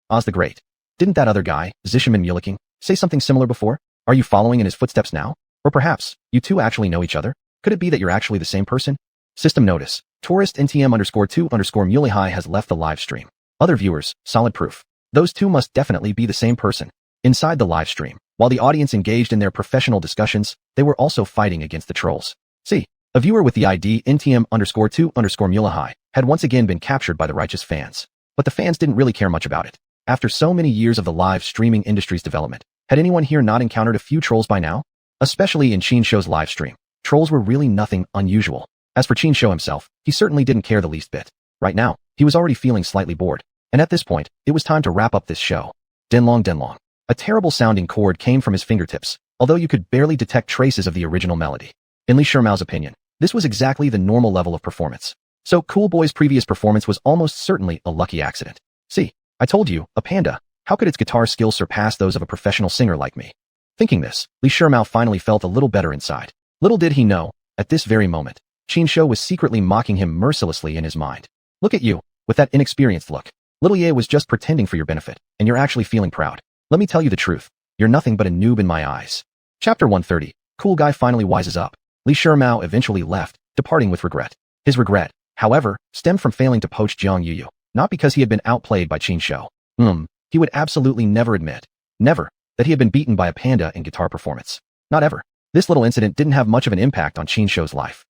Oz the Great. Didn't that other guy, Zishaman Muliking, say something similar before? Are you following in his footsteps now? Or perhaps, you two actually know each other? Could it be that you're actually the same person? System notice. Tourist NTM_2_mulehai has left the live stream. Other viewers, solid proof. Those two must definitely be the same person. Inside the live stream, while the audience engaged in their professional discussions, they were also fighting against the trolls. See, a viewer with the ID NTM_2_mulehai had once again been captured by the righteous fans. But the fans didn't really care much about it. After so many years of the live streaming industry's development, had anyone here not encountered a few trolls by now? Especially in Qin Shou's live stream, trolls were really nothing unusual. As for Qin Shou himself, he certainly didn't care the least bit. Right now, he was already feeling slightly bored. And at this point, it was time to wrap up this show. Denlong Denlong. A terrible-sounding chord came from his fingertips, although you could barely detect traces of the original melody. In Li Shirmao's opinion, this was exactly the normal level of performance. So Cool Boy's previous performance was almost certainly a lucky accident. See, I told you, a panda. How could its guitar skills surpass those of a professional singer like me? Thinking this, Li Shirmao finally felt a little better inside. Little did he know, at this very moment, Qin Shou was secretly mocking him mercilessly in his mind. Look at you, with that inexperienced look. Little Ye was just pretending for your benefit, and you're actually feeling proud. Let me tell you the truth. You're nothing but a noob in my eyes. Chapter 130. Cool Guy finally wises up. Li Shirmao eventually left, departing with regret. His regret, however, stemmed from failing to poach Jiang Yuyu, not because he had been outplayed by Qin Shou. He would absolutely never admit, never, that he had been beaten by a panda in guitar performance. Not ever. This little incident didn't have much of an impact on Qin Shou's life.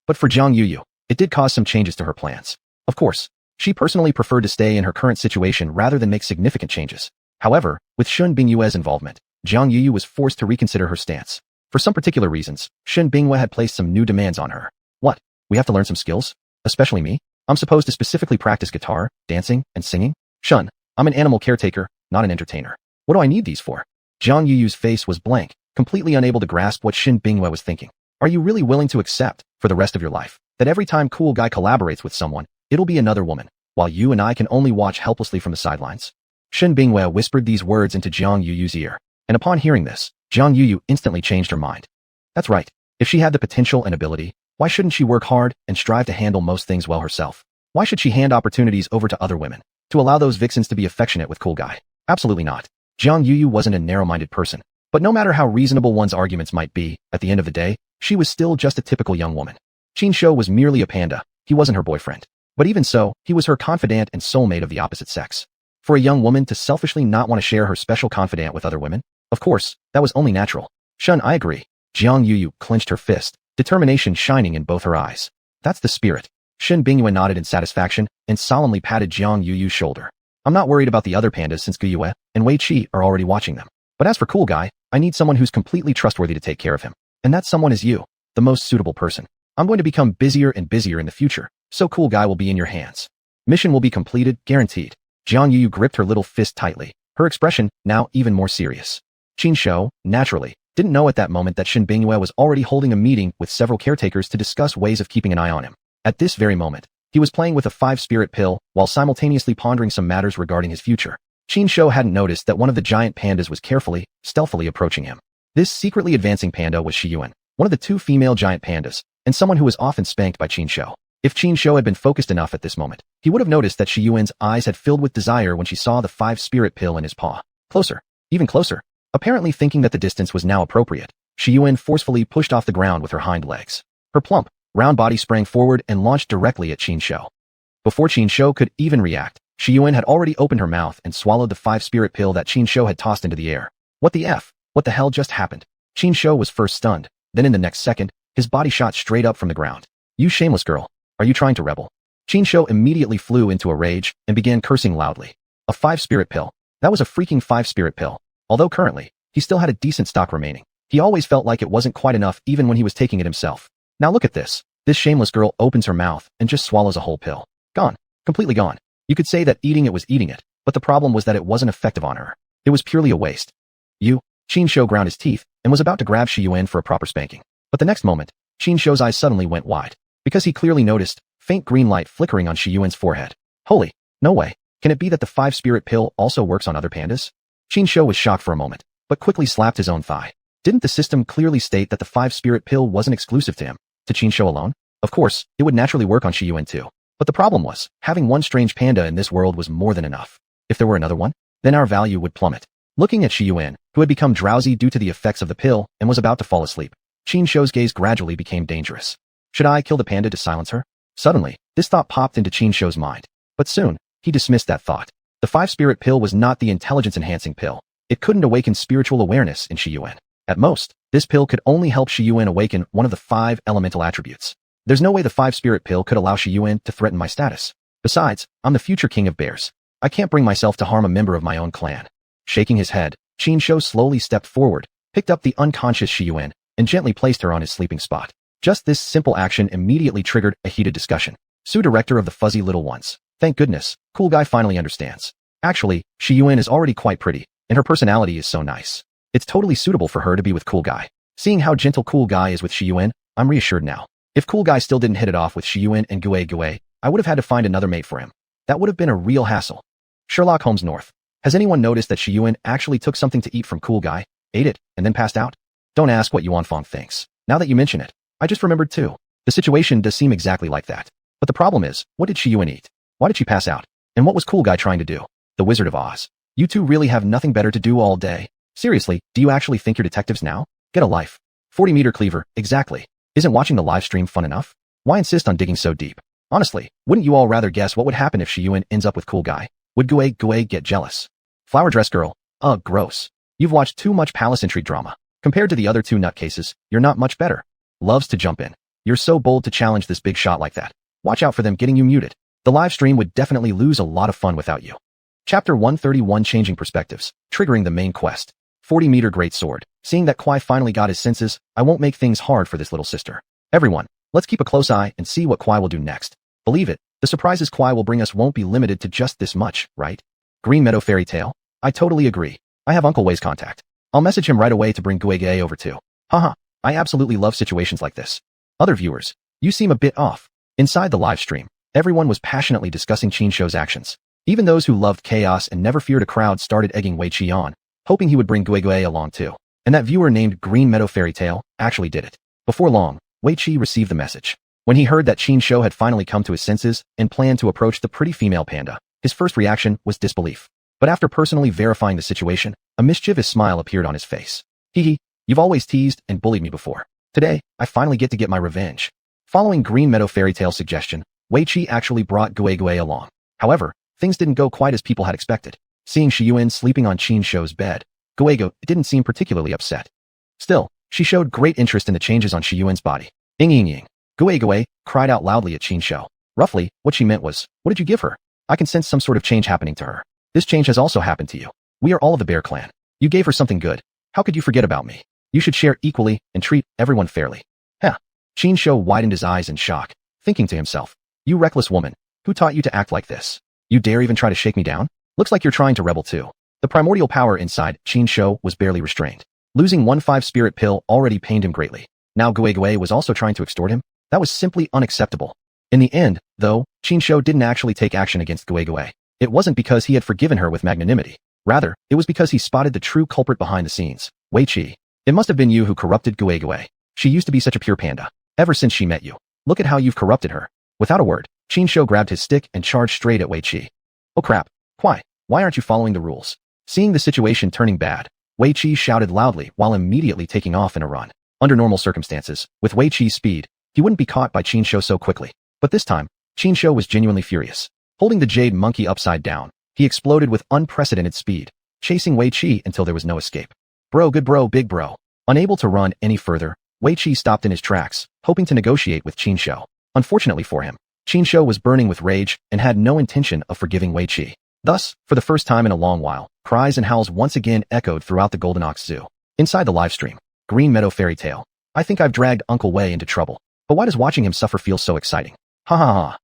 But for Jiang Yuyu, it did cause some changes to her plans. Of course, she personally preferred to stay in her current situation rather than make significant changes. However, with Shun Bingyue's involvement, Jiang Yuyu was forced to reconsider her stance. For some particular reasons, Shun Bingyue had placed some new demands on her. What? We have to learn some skills? Especially me? I'm supposed to specifically practice guitar, dancing, and singing? Shun, I'm an animal caretaker, not an entertainer. What do I need these for? Jiang Yuyu's face was blank, completely unable to grasp what Shin Bingyue was thinking. Are you really willing to accept, for the rest of your life, that every time Cool Guy collaborates with someone, it'll be another woman, while you and I can only watch helplessly from the sidelines? Shin Bingyue whispered these words into Jiang Yuyu's ear, and upon hearing this, Jiang Yuyu instantly changed her mind. That's right. If she had the potential and ability, why shouldn't she work hard and strive to handle most things well herself? Why should she hand opportunities over to other women, to allow those vixens to be affectionate with Cool Guy? Absolutely not. Jiang Yuyu wasn't a narrow-minded person, but no matter how reasonable one's arguments might be, at the end of the day, she was still just a typical young woman. Qin Shou was merely a panda, he wasn't her boyfriend. But even so, he was her confidant and soulmate of the opposite sex. For a young woman to selfishly not want to share her special confidant with other women? Of course, that was only natural. Shun, I agree. Jiang Yuyu clenched her fist, determination shining in both her eyes. That's the spirit. Shin Bingyue nodded in satisfaction and solemnly patted Jiang Yuyu's shoulder. I'm not worried about the other pandas since Guyue and Wei Qi are already watching them. But as for Cool Guy, I need someone who's completely trustworthy to take care of him. And that someone is you, the most suitable person. I'm going to become busier and busier in the future, so Cool Guy will be in your hands. Mission will be completed, guaranteed. Jiang Yuyu gripped her little fist tightly, her expression now even more serious. Qin Shou, naturally, didn't know at that moment that Shin Bingyue was already holding a meeting with several caretakers to discuss ways of keeping an eye on him. At this very moment, he was playing with a 5-spirit pill while simultaneously pondering some matters regarding his future. Qin Shou hadn't noticed that one of the giant pandas was carefully, stealthily approaching him. This secretly advancing panda was Xuanhuan, one of the 2 female giant pandas, and someone who was often spanked by Qin Shou. If Qin Shou had been focused enough at this moment, he would have noticed that Xuanhuan's eyes had filled with desire when she saw the 5-spirit pill in his paw. Closer, even closer. Apparently thinking that the distance was now appropriate, Xuanhuan forcefully pushed off the ground with her hind legs. Her plump, round body sprang forward and launched directly at Qin Shou. Before Qin Shou could even react, Xuanhuan had already opened her mouth and swallowed the 5-spirit pill that Qin Shou had tossed into the air. What the F? What the hell just happened? Qin Shou was first stunned, then in the next second, his body shot straight up from the ground. You shameless girl. Are you trying to rebel? Qin Shou immediately flew into a rage and began cursing loudly. A 5-spirit pill. That was a freaking 5-spirit pill. Although currently, he still had a decent stock remaining. He always felt like it wasn't quite enough even when he was taking it himself. Now look at this. This shameless girl opens her mouth and just swallows a whole pill. Gone. Completely gone. You could say that eating it was eating it, but the problem was that it wasn't effective on her. It was purely a waste. Qin Shou ground his teeth and was about to grab xuanhuan for a proper spanking. But the next moment, Qin Shou's eyes suddenly went wide, because he clearly noticed faint green light flickering on xuanhuan's forehead. Holy, no way. Can it be that the 5-spirit pill also works on other pandas? Qin Shou was shocked for a moment, but quickly slapped his own thigh. Didn't the system clearly state that the 5-spirit pill wasn't exclusive to him, to Qin Shou alone? Of course, it would naturally work on xuanhuan too. But the problem was, having one strange panda in this world was more than enough. If there were another one, then our value would plummet. Looking at xuanhuan, who had become drowsy due to the effects of the pill and was about to fall asleep, Qin Shou's gaze gradually became dangerous. Should I kill the panda to silence her? Suddenly, this thought popped into Qin Shou's mind. But soon, he dismissed that thought. The 5-spirit pill was not the intelligence-enhancing pill. It couldn't awaken spiritual awareness in xuanhuan. At most, this pill could only help xuanhuan awaken one of the 5 elemental attributes. There's no way the 5-spirit pill could allow xuanhuan to threaten my status. Besides, I'm the future king of bears. I can't bring myself to harm a member of my own clan. Shaking his head, Qin Shou slowly stepped forward, picked up the unconscious xuanhuan, and gently placed her on his sleeping spot. Just this simple action immediately triggered a heated discussion. Su, director of the fuzzy little ones. Thank goodness, cool guy finally understands. Actually, xuanhuan is already quite pretty, and her personality is so nice. It's totally suitable for her to be with cool guy. Seeing how gentle cool guy is with xuanhuan, I'm reassured now. If cool guy still didn't hit it off with xuanhuan and Gue, I would have had to find another mate for him. That would have been a real hassle. Sherlock Holmes North. Has anyone noticed that xuanhuan actually took something to eat from cool guy, ate it, and then passed out? Don't ask what Xuanhuan thinks. Now that you mention it, I just remembered too. The situation does seem exactly like that. But the problem is, what did xuanhuan eat? Why did she pass out? And what was cool guy trying to do? The Wizard of Oz. You two really have nothing better to do all day. Seriously, do you actually think you're detectives now? Get a life. 40-meter cleaver, exactly. Isn't watching the live stream fun enough? Why insist on digging so deep? Honestly, wouldn't you all rather guess what would happen if xuanhuan ends up with cool guy? Would Gue get jealous? Flower dress girl. Ugh, gross. You've watched too much palace intrigue drama. Compared to the other 2 nutcases, you're not much better. Loves to jump in. You're so bold to challenge this big shot like that. Watch out for them getting you muted. The live stream would definitely lose a lot of fun without you. Chapter 131, Changing Perspectives, triggering the main quest. 40-meter great sword. Seeing that Kwai finally got his senses, I won't make things hard for this little sister. Everyone, let's keep a close eye and see what Kwai will do next. Believe it, the surprises Kwai will bring us won't be limited to just this much, right? Green Meadow Fairy Tale? I totally agree. I have Uncle Way's contact. I'll message him right away to bring Gue over too. Haha, I absolutely love situations like this. Other viewers, you seem a bit off. Inside the live stream, everyone was passionately discussing Qin Shou's actions. Even those who loved chaos and never feared a crowd started egging Wei Qi on, hoping he would bring Gue along too. And that viewer named Green Meadow Fairy Tale actually did it. Before long, Wei Qi received the message. When he heard that Qin Shou had finally come to his senses and planned to approach the pretty female panda, his first reaction was disbelief. But after personally verifying the situation, a mischievous smile appeared on his face. Hee, you've always teased and bullied me before. Today, I finally get to get my revenge. Following Green Meadow Fairy Tale suggestion, Wei Qi actually brought Gue along. However, things didn't go quite as people had expected. Seeing xuanhuan sleeping on Qin Shou's bed, Gue didn't seem particularly upset. Still, she showed great interest in the changes on xuanhuan's body. Ying. Gue cried out loudly at Qin Shou. Roughly, what she meant was, what did you give her? I can sense some sort of change happening to her. This change has also happened to you. We are all of the bear clan. You gave her something good. How could you forget about me? You should share equally and treat everyone fairly. Heh. Qin Shou widened his eyes in shock, thinking to himself, you reckless woman, who taught you to act like this? You dare even try to shake me down? Looks like you're trying to rebel too. The primordial power inside Qin Shou was barely restrained. Losing 1 5-spirit pill already pained him greatly. Now Gue was also trying to extort him? That was simply unacceptable. In the end, though, Qin Shou didn't actually take action against Gue. It wasn't because he had forgiven her with magnanimity. Rather, it was because he spotted the true culprit behind the scenes, Wei Qi. It must have been you who corrupted Gue. She used to be such a pure panda. Ever since she met you. Look at how you've corrupted her. Without a word, Qin Shou grabbed his stick and charged straight at Wei Qi. Oh crap. Why aren't you following the rules? Seeing the situation turning bad, Wei Qi shouted loudly while immediately taking off in a run. Under normal circumstances, with Wei Qi's speed, he wouldn't be caught by Qin Shou so quickly. But this time, Qin Shou was genuinely furious. Holding the jade monkey upside down, he exploded with unprecedented speed, chasing Wei Qi until there was no escape. Bro, good bro, big bro. Unable to run any further, Wei Qi stopped in his tracks, hoping to negotiate with Qin Shou. Unfortunately for him, Qin Shou was burning with rage and had no intention of forgiving Wei Qi. Thus, for the first time in a long while, cries and howls once again echoed throughout the Golden Ox Zoo. Inside the live stream, Green Meadow Fairy Tale. I think I've dragged Uncle Wei into trouble. But why does watching him suffer feel so exciting? Ha ha ha.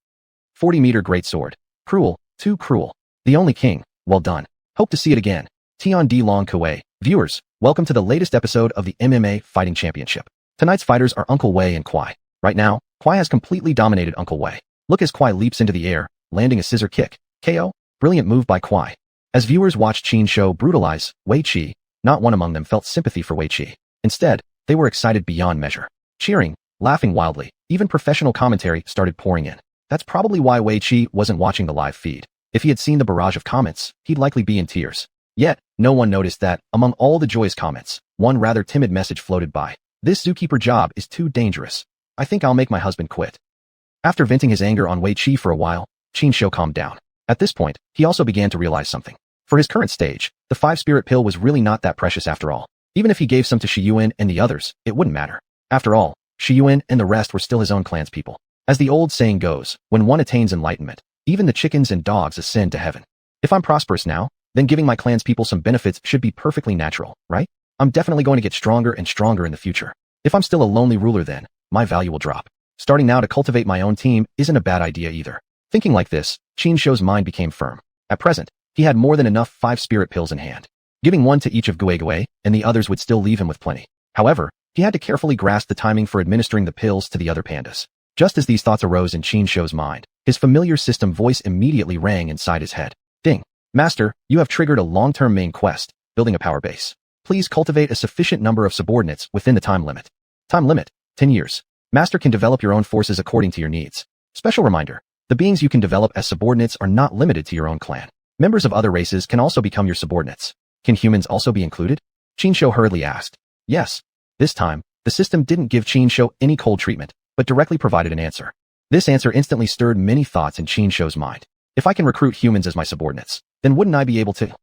40-meter great sword. Cruel, too cruel. The only king. Well done. Hope to see it again. Tian Di Long Kuei. Viewers, welcome to the latest episode of the MMA Fighting Championship. Tonight's fighters are Uncle Wei and Kwai. Right now, Kwai has completely dominated Uncle Wei. Look as Kwai leaps into the air, landing a scissor kick. KO. Brilliant move by Kwai. As viewers watched Qin Shou brutalize Wei Qi, not one among them felt sympathy for Wei Qi. Instead, they were excited beyond measure. Cheering, laughing wildly, even professional commentary started pouring in. That's probably why Wei Qi wasn't watching the live feed. If he had seen the barrage of comments, he'd likely be in tears. Yet, no one noticed that, among all the joyous comments, one rather timid message floated by. This zookeeper job is too dangerous. I think I'll make my husband quit. After venting his anger on Wei Qi for a while, Qin Shou calmed down. At this point, he also began to realize something. For his current stage, the 5-spirit pill was really not that precious after all. Even if he gave some to Xuanhuan and the others, it wouldn't matter. After all, Xuanhuan and the rest were still his own clan's people. As the old saying goes, when one attains enlightenment, even the chickens and dogs ascend to heaven. If I'm prosperous now, then giving my clan's people some benefits should be perfectly natural, right? I'm definitely going to get stronger and stronger in the future. If I'm still a lonely ruler then, my value will drop. Starting now to cultivate my own team isn't a bad idea either. Thinking like this, Qin Shou's mind became firm. At present, he had more than enough 5-spirit pills in hand. Giving one to each of Gui, and the others would still leave him with plenty. However, he had to carefully grasp the timing for administering the pills to the other pandas. Just as these thoughts arose in Qin Shou's mind, his familiar system voice immediately rang inside his head. Ding. Master, you have triggered a long-term main quest, building a power base. Please cultivate a sufficient number of subordinates within the time limit. Time limit, 10 years. Master can develop your own forces according to your needs. Special reminder, the beings you can develop as subordinates are not limited to your own clan. Members of other races can also become your subordinates. Can humans also be included? Qin Shou hurriedly asked. Yes. This time, the system didn't give Qin Shou any cold treatment, but directly provided an answer. This answer instantly stirred many thoughts in Qin Shou's mind. If I can recruit humans as my subordinates, then wouldn't I be able to?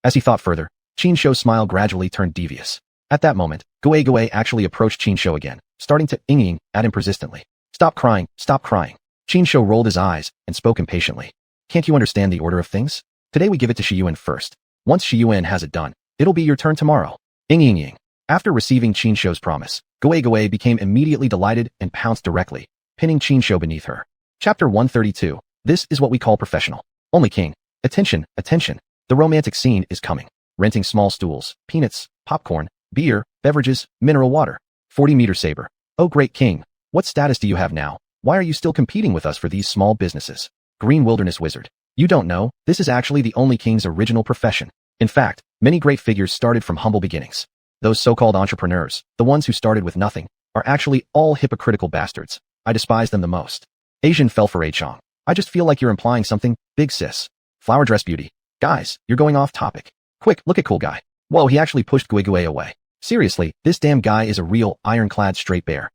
As he thought further, Qin Shou's smile gradually turned devious. At that moment, Gui actually approached Qin Shou again, starting to ing at him persistently. Stop crying, stop crying. Qin Shou rolled his eyes and spoke impatiently. Can't you understand the order of things? Today we give it to Xuanhuan first. Once Xuanhuan has it done, it'll be your turn tomorrow. Ing. After receiving Qin Shou's promise, Gui became immediately delighted and pounced directly, pinning Qin Shou beneath her. Chapter 132. This is what we call professional. Only king. Attention, attention. The romantic scene is coming. Renting small stools, peanuts, popcorn, beer, beverages, mineral water. 40-meter saber. Oh great king. What status do you have now? Why are you still competing with us for these small businesses? Green Wilderness Wizard. You don't know, this is actually the only king's original profession. In fact, many great figures started from humble beginnings. Those so-called entrepreneurs, the ones who started with nothing, are actually all hypocritical bastards. I despise them the most. Asian fell for A Chong. I just feel like you're implying something, big sis. Flower dress beauty. Guys, you're going off topic. Quick, look at cool guy. Whoa, he actually pushed Gui away. Seriously, this damn guy is a real, ironclad straight bear.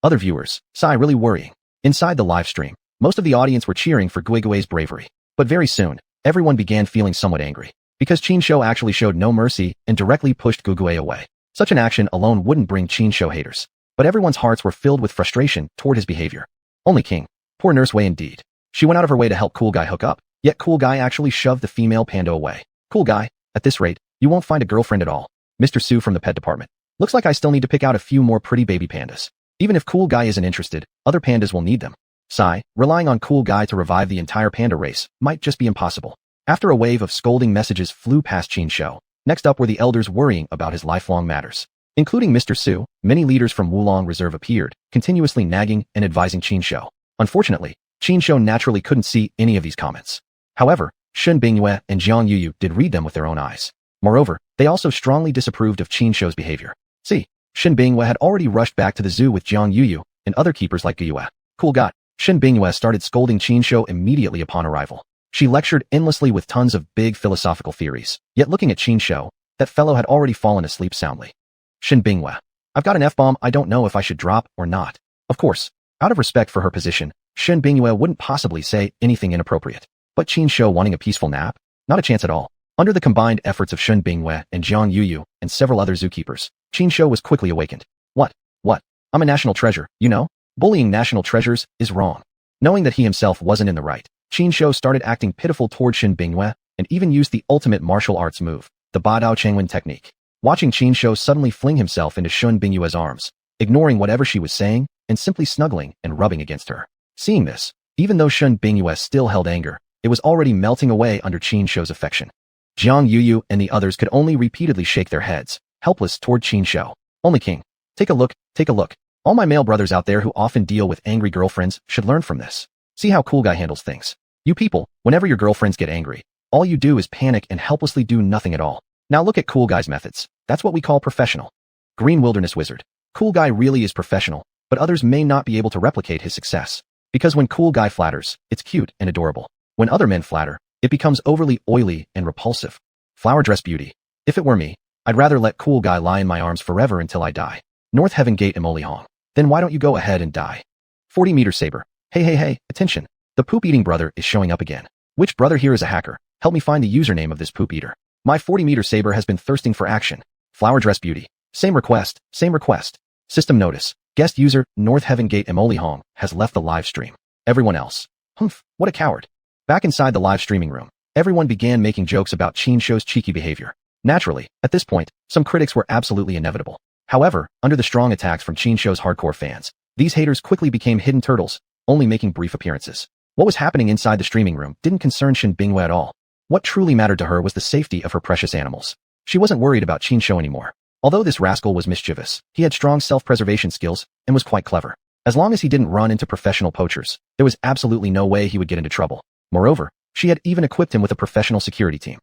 Other viewers, sigh really worrying. Inside the live stream, most of the audience were cheering for Gui's bravery. But very soon, everyone began feeling somewhat angry. Because Qin Shou actually showed no mercy and directly pushed Gui away. Such an action alone wouldn't bring Qin Shou haters. But everyone's hearts were filled with frustration toward his behavior. Only king. Poor Nurse Wei indeed. She went out of her way to help Cool Guy hook up, yet Cool Guy actually shoved the female panda away. Cool Guy, at this rate, you won't find a girlfriend at all. Mr. Su from the pet department. Looks like I still need to pick out a few more pretty baby pandas. Even if Cool Guy isn't interested, other pandas will need them. Sigh, relying on Cool Guy to revive the entire panda race might just be impossible. After a wave of scolding messages flew past Qin Shou, next up were the elders worrying about his lifelong matters. Including Mr. Su, many leaders from Wulong Reserve appeared, continuously nagging and advising Qin Shou. Unfortunately, Qin Shou naturally couldn't see any of these comments. However, Shen Bingyue and Jiang Yuyu did read them with their own eyes. Moreover, they also strongly disapproved of Qin Shou's behavior. See, Shen Bingyue had already rushed back to the zoo with Jiang Yuyu and other keepers like Gyue. Cool God. Shen Bingyue started scolding Qin Shou immediately upon arrival. She lectured endlessly with tons of big philosophical theories. Yet looking at Qin Shou, that fellow had already fallen asleep soundly. Shen Bingyue. I've got an F-bomb I don't know if I should drop or not. Of course, out of respect for her position, Shen Bingyue wouldn't possibly say anything inappropriate. But Qin Shou wanting a peaceful nap? Not a chance at all. Under the combined efforts of Shen Bingyue and Jiang Yuyu and several other zookeepers, Qin Shou was quickly awakened. What? I'm a national treasure, you know? Bullying national treasures is wrong. Knowing that he himself wasn't in the right, Qin Shou started acting pitiful toward Shen Bingyue and even used the ultimate martial arts move, the Ba Dao Changwen technique. Watching Qin Shou suddenly fling himself into Shen Bingyue's arms, ignoring whatever she was saying and simply snuggling and rubbing against her. Seeing this, even though Shen Bingyue still held anger, it was already melting away under Qin Shou's affection. Jiang Yuyu and the others could only repeatedly shake their heads, helpless toward Qin Shou. Only King. Take a look, take a look. All my male brothers out there who often deal with angry girlfriends should learn from this. See how Cool Guy handles things. You people, whenever your girlfriends get angry, all you do is panic and helplessly do nothing at all. Now look at Cool Guy's methods. That's what we call professional. Green Wilderness Wizard. Cool Guy really is professional, but others may not be able to replicate his success. Because when Cool Guy flatters, it's cute and adorable. When other men flatter, it becomes overly oily and repulsive. Flower Dress Beauty. If it were me, I'd rather let Cool Guy lie in my arms forever until I die. North Heaven Gate Emoli Hong. Then why don't you go ahead and die? 40-meter saber. Hey, attention. The poop-eating brother is showing up again. Which brother here is a hacker? Help me find the username of this poop-eater. My 40-meter saber has been thirsting for action. Flower Dress Beauty. Same request. System notice. Guest user, North Heaven Gate Emoli Hong, has left the live stream. Everyone else. Humph, what a coward. Back inside the live streaming room, everyone began making jokes about Qin Shou's cheeky behavior. Naturally, at this point, some critics were absolutely inevitable. However, under the strong attacks from Qin Shou's hardcore fans, these haters quickly became hidden turtles, only making brief appearances. What was happening inside the streaming room didn't concern Shen Bingyue at all. What truly mattered to her was the safety of her precious animals. She wasn't worried about Qin Shou anymore. Although this rascal was mischievous, he had strong self-preservation skills and was quite clever. As long as he didn't run into professional poachers, there was absolutely no way he would get into trouble. Moreover, she had even equipped him with a professional security team.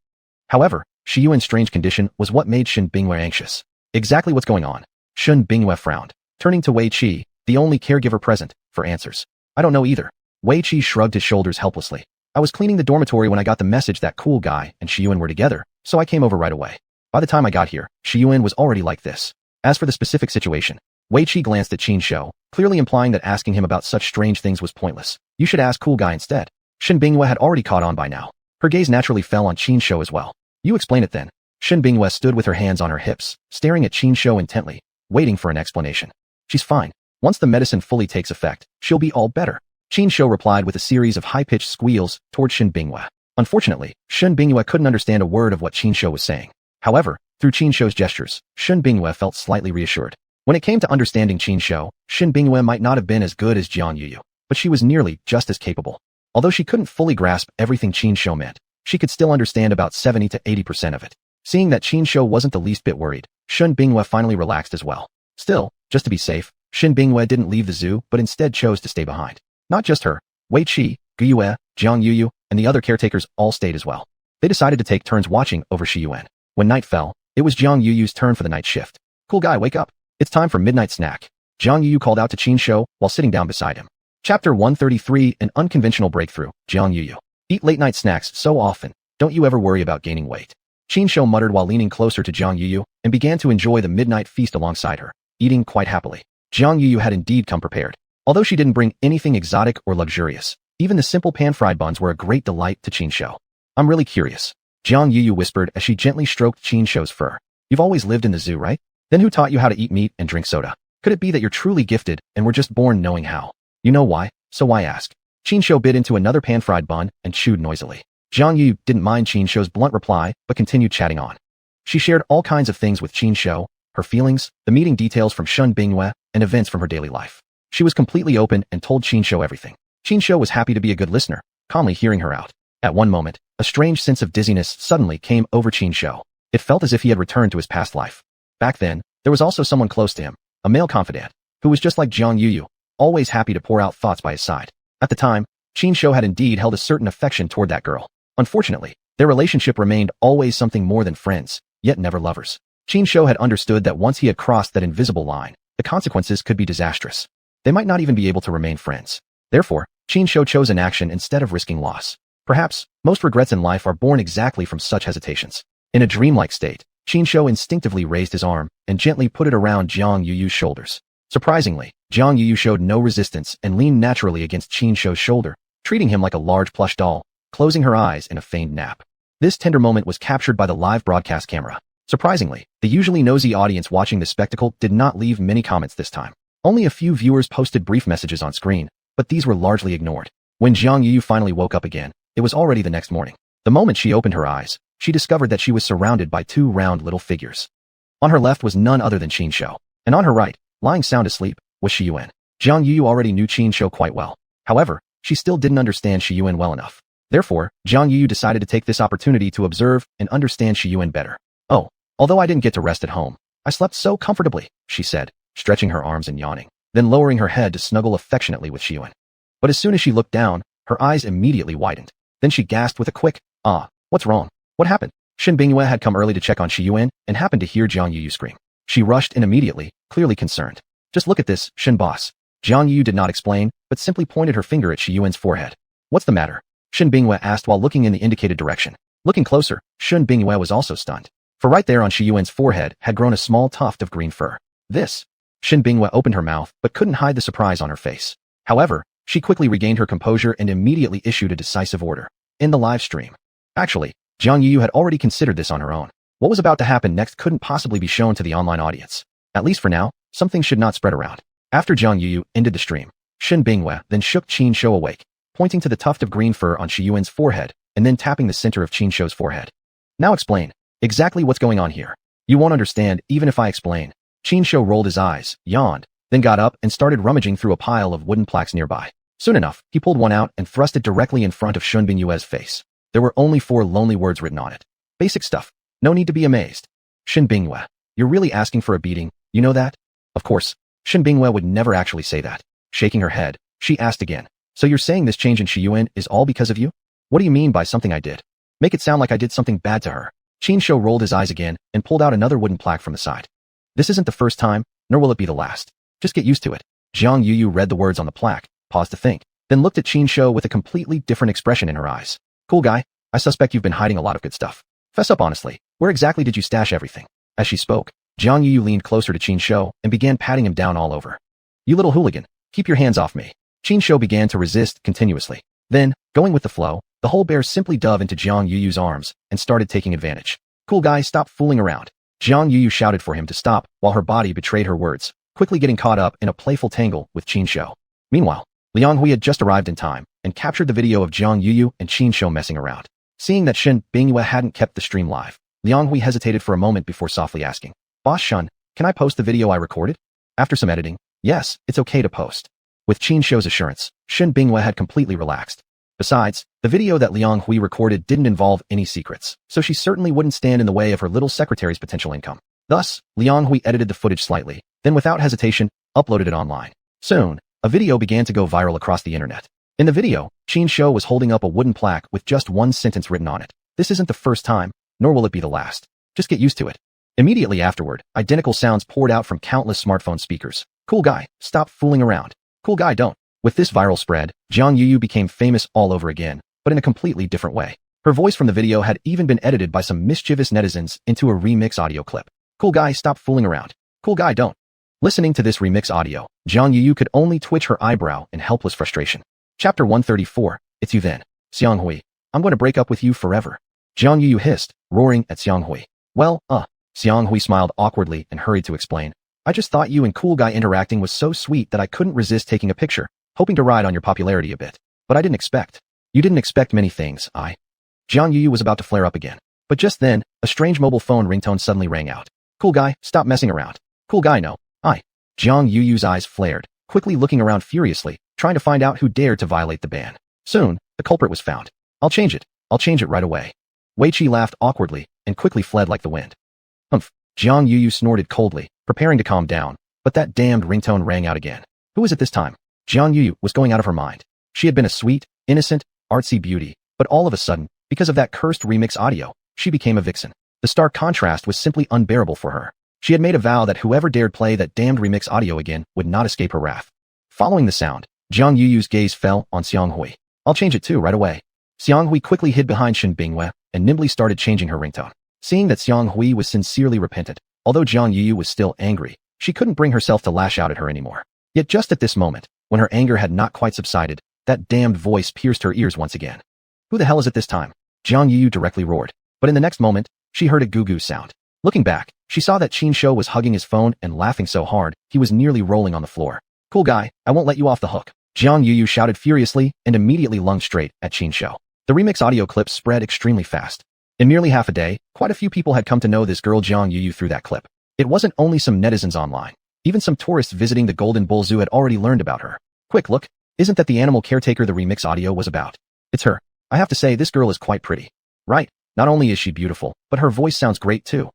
However, Xiyuan's strange condition was what made Shen Bingyue anxious. Exactly what's going on? Shen Bingyue frowned, turning to Wei Qi, the only caregiver present, for answers. I don't know either. Wei Qi shrugged his shoulders helplessly. I was cleaning the dormitory when I got the message that Cool Guy and Xiyuan were together, so I came over right away. By the time I got here, Xiyuan was already like this. As for the specific situation, Wei Qi glanced at Qin Shou, clearly implying that asking him about such strange things was pointless. You should ask Cool Guy instead. Shen Bingyue had already caught on by now. Her gaze naturally fell on Qin Shou as well. You explain it then. Shen Bingyue stood with her hands on her hips, staring at Qin Shou intently, waiting for an explanation. She's fine. Once the medicine fully takes effect, she'll be all better. Qin Shou replied with a series of high-pitched squeals toward Shen Bingyue. Unfortunately, Shen Bingyue couldn't understand a word of what Qin Shou was saying. However, through Qin Shou's gestures, Shen Bingyue felt slightly reassured. When it came to understanding Qin Shou, Shen Bingyue might not have been as good as Jiang Yuyu, but she was nearly just as capable. Although she couldn't fully grasp everything Qin Shou meant, she could still understand about 70 to 80% of it. Seeing that Qin Shou wasn't the least bit worried, Shen Bingyue finally relaxed as well. Still, just to be safe, Shen Bingyue didn't leave the zoo but instead chose to stay behind. Not just her. Wei Qi, Guiyue, Jiang Yuyu, and the other caretakers all stayed as well. They decided to take turns watching over Xiyuan. When night fell, it was Jiang Yuyu's turn for the night shift. Cool Guy, wake up. It's time for midnight snack. Jiang Yuyu called out to Qin Shou while sitting down beside him. Chapter 133, An Unconventional Breakthrough. Jiang Yuyu. Eat late night snacks so often, don't you ever worry about gaining weight. Qin Shou muttered while leaning closer to Jiang Yuyu and began to enjoy the midnight feast alongside her, eating quite happily. Jiang Yuyu had indeed come prepared. Although she didn't bring anything exotic or luxurious, even the simple pan-fried buns were a great delight to Qin Shou. I'm really curious. Jiang Yuyu whispered as she gently stroked Qin Shou's fur. You've always lived in the zoo, right? Then who taught you how to eat meat and drink soda? Could it be that you're truly gifted and were just born knowing how? You know why, so why ask? Qin Shou bit into another pan-fried bun and chewed noisily. Jiang Yuyu didn't mind Qin Shou's blunt reply, but continued chatting on. She shared all kinds of things with Qin Shou, her feelings, the meeting details from Shen Bingyue, and events from her daily life. She was completely open and told Qin Shou everything. Qin Shou was happy to be a good listener, calmly hearing her out. At one moment, a strange sense of dizziness suddenly came over Qin Shou. It felt as if he had returned to his past life. Back then, there was also someone close to him, a male confidant, who was just like Jiang Yuyu, always happy to pour out thoughts by his side. At the time, Qin Shou had indeed held a certain affection toward that girl. Unfortunately, their relationship remained always something more than friends, yet never lovers. Qin Shou had understood that once he had crossed that invisible line, the consequences could be disastrous. They might not even be able to remain friends. Therefore, Qin Shou chose inaction instead of risking loss. Perhaps, most regrets in life are born exactly from such hesitations. In a dreamlike state, Qin Shou instinctively raised his arm and gently put it around Jiang Yuyu's shoulders. Surprisingly, Jiang Yuyu showed no resistance and leaned naturally against Qin Shou's shoulder, treating him like a large plush doll, closing her eyes in a feigned nap. This tender moment was captured by the live broadcast camera. Surprisingly, the usually nosy audience watching the spectacle did not leave many comments this time. Only a few viewers posted brief messages on screen, but these were largely ignored. When Jiang Yu finally woke up again, it was already the next morning. The moment she opened her eyes, she discovered that she was surrounded by two round little figures. On her left was none other than Qin Shou, and on her right, lying sound asleep, was Xuanhuan. Jiang Yu already knew Qin Shou quite well. However, she still didn't understand Xuanhuan well enough. Therefore, Jiang Yu decided to take this opportunity to observe and understand Xuanhuan better. Oh, although I didn't get to rest at home, I slept so comfortably, she said, stretching her arms and yawning, then lowering her head to snuggle affectionately with Xuanhuan. But as soon as she looked down, her eyes immediately widened. Then she gasped with a quick, "Ah, what's wrong? What happened?" Shen Bingyue had come early to check on Xuanhuan and happened to hear Jiang Yu scream. She rushed in immediately, clearly concerned. "Just look at this, Shen boss." Jiang Yu did not explain, but simply pointed her finger at Xuanhuan's forehead. "What's the matter?" Shen Bingyue asked while looking in the indicated direction. Looking closer, Shen Bingyue was also stunned. For right there on Xuanhuan's forehead had grown a small tuft of green fur. This. Shen Bingyue opened her mouth but couldn't hide the surprise on her face. However, she quickly regained her composure and immediately issued a decisive order. In the live stream. Actually, Jiang Yu had already considered this on her own. What was about to happen next couldn't possibly be shown to the online audience. At least for now, something should not spread around. After Jiang Yu ended the stream, Shen Bingyue then shook Qin Shou awake, pointing to the tuft of green fur on Xuanhuan's forehead and then tapping the center of Qin Shou's forehead. "Now explain exactly what's going on here. You won't understand even if I explain." Qin Shou rolled his eyes, yawned, then got up and started rummaging through a pile of wooden plaques nearby. Soon enough, he pulled one out and thrust it directly in front of Shen Bingyue's face. There were only 4 lonely words written on it. Basic stuff. No need to be amazed. "Shen Bingyue, you're really asking for a beating, you know that?" Of course, Shen Bingyue would never actually say that. Shaking her head, she asked again, "So you're saying this change in Xuanhuan is all because of you? What do you mean by something I did? Make it sound like I did something bad to her." Qin Shou rolled his eyes again and pulled out another wooden plaque from the side. "This isn't the first time, nor will it be the last. Just get used to it." Jiang Yu read the words on the plaque, paused to think, then looked at Qin Shou with a completely different expression in her eyes. "Cool guy, I suspect you've been hiding a lot of good stuff. Fess up honestly, where exactly did you stash everything?" As she spoke, Jiang Yu leaned closer to Qin Shou and began patting him down all over. "You little hooligan, keep your hands off me." Qin Shou began to resist continuously. Then, going with the flow, the whole bear simply dove into Jiang Yu's arms and started taking advantage. "Cool guy, stop fooling around." Jiang Yu shouted for him to stop while her body betrayed her words, quickly getting caught up in a playful tangle with Qin Shou. Meanwhile, Liang Hui had just arrived in time and captured the video of Jiang Yu and Qin Shou messing around. Seeing that Shen Bingyue hadn't kept the stream live, Liang Hui hesitated for a moment before softly asking, "Boss Shen, can I post the video I recorded?" After some editing, "Yes, it's okay to post." With Qin Shou's assurance, Shen Bingyue had completely relaxed. Besides, the video that Liang Hui recorded didn't involve any secrets, so she certainly wouldn't stand in the way of her little secretary's potential income. Thus, Liang Hui edited the footage slightly, then without hesitation, uploaded it online. Soon, a video began to go viral across the internet. In the video, Qin Shou was holding up a wooden plaque with just one sentence written on it. "This isn't the first time, nor will it be the last. Just get used to it." Immediately afterward, identical sounds poured out from countless smartphone speakers. "Cool guy, stop fooling around. Cool guy, don't." With this viral spread, Jiang Yu became famous all over again, but in a completely different way. Her voice from the video had even been edited by some mischievous netizens into a remix audio clip. "Cool guy, stop fooling around. Cool guy, don't." Listening to this remix audio, Jiang Yu could only twitch her eyebrow in helpless frustration. Chapter 134, "It's you then. Xianghui, I'm going to break up with you forever." Jiang Yu hissed, roaring at Xianghui. "Well, Xianghui smiled awkwardly and hurried to explain. "I just thought you and cool guy interacting was so sweet that I couldn't resist taking a picture, hoping to ride on your popularity a bit. But I didn't expect." "You didn't expect many things, I." Jiang Yu was about to flare up again. But just then, a strange mobile phone ringtone suddenly rang out. "Cool guy, stop messing around. Cool guy, no. I." Jiang Yu's eyes flared, quickly looking around furiously, trying to find out who dared to violate the ban. Soon, the culprit was found. I'll change it right away." Wei Qi laughed awkwardly and quickly fled like the wind. "Humph." Jiang Yu snorted coldly, preparing to calm down, but that damned ringtone rang out again. Who was it this time? Jiang Yu was going out of her mind. She had been a sweet, innocent, artsy beauty, but all of a sudden, because of that cursed remix audio, she became a vixen. The stark contrast was simply unbearable for her. She had made a vow that whoever dared play that damned remix audio again would not escape her wrath. Following the sound, Jiang Yu's gaze fell on Xianghui. "I'll change it too right away." Xianghui quickly hid behind Shen Bingyue and nimbly started changing her ringtone. Seeing that Xianghui was sincerely repentant, although Jiang Yu was still angry, she couldn't bring herself to lash out at her anymore. Yet just at this moment, when her anger had not quite subsided, that damned voice pierced her ears once again. "Who the hell is it this time?" Jiang Yu directly roared. But in the next moment, she heard a goo-goo sound. Looking back, she saw that Qin Shou was hugging his phone and laughing so hard, he was nearly rolling on the floor. "Cool guy, I won't let you off the hook." Jiang Yuyu shouted furiously and immediately lunged straight at Qin Shou. The remix audio clip spread extremely fast. In merely half a day, quite a few people had come to know this girl Jiang Yuyu through that clip. It wasn't only some netizens online. Even some tourists visiting the Golden Bull Zoo had already learned about her. Quick look, isn't that the animal caretaker the remix audio was about? It's her. I have to say this girl is quite pretty. Right, not only is she beautiful, but her voice sounds great too.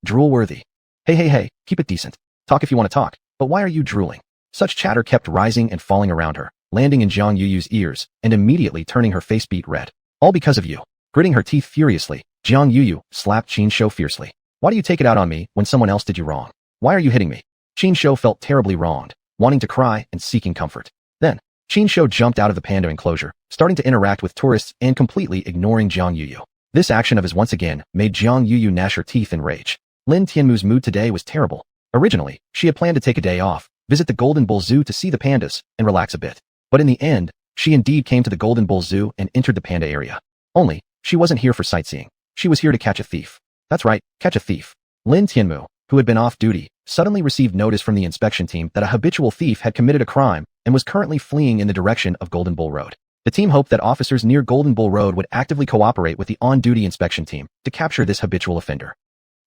Drool-worthy. Hey, keep it decent. Talk if you want to talk, but why are you drooling? Such chatter kept rising and falling around her, landing in Jiang Yuyu's ears, and immediately turning her face beet red. All because of you. Gritting her teeth furiously, Jiang Yuyu slapped Qin Shou fiercely. Why do you take it out on me when someone else did you wrong? Why are you hitting me? Qin Shou felt terribly wronged, wanting to cry and seeking comfort. Then, Qin Shou jumped out of the panda enclosure, starting to interact with tourists and completely ignoring Jiang Yuyu. This action of his once again made Jiang Yuyu gnash her teeth in rage. Lin Tianmu's mood today was terrible. Originally, she had planned to take a day off, visit the Golden Bull Zoo to see the pandas, and relax a bit. But in the end, she indeed came to the Golden Bull Zoo and entered the panda area. Only, she wasn't here for sightseeing. She was here to catch a thief. That's right, catch a thief. Lin Tianmu, who had been off duty, suddenly received notice from the inspection team that a habitual thief had committed a crime and was currently fleeing in the direction of Golden Bull Road. The team hoped that officers near Golden Bull Road would actively cooperate with the on-duty inspection team to capture this habitual offender.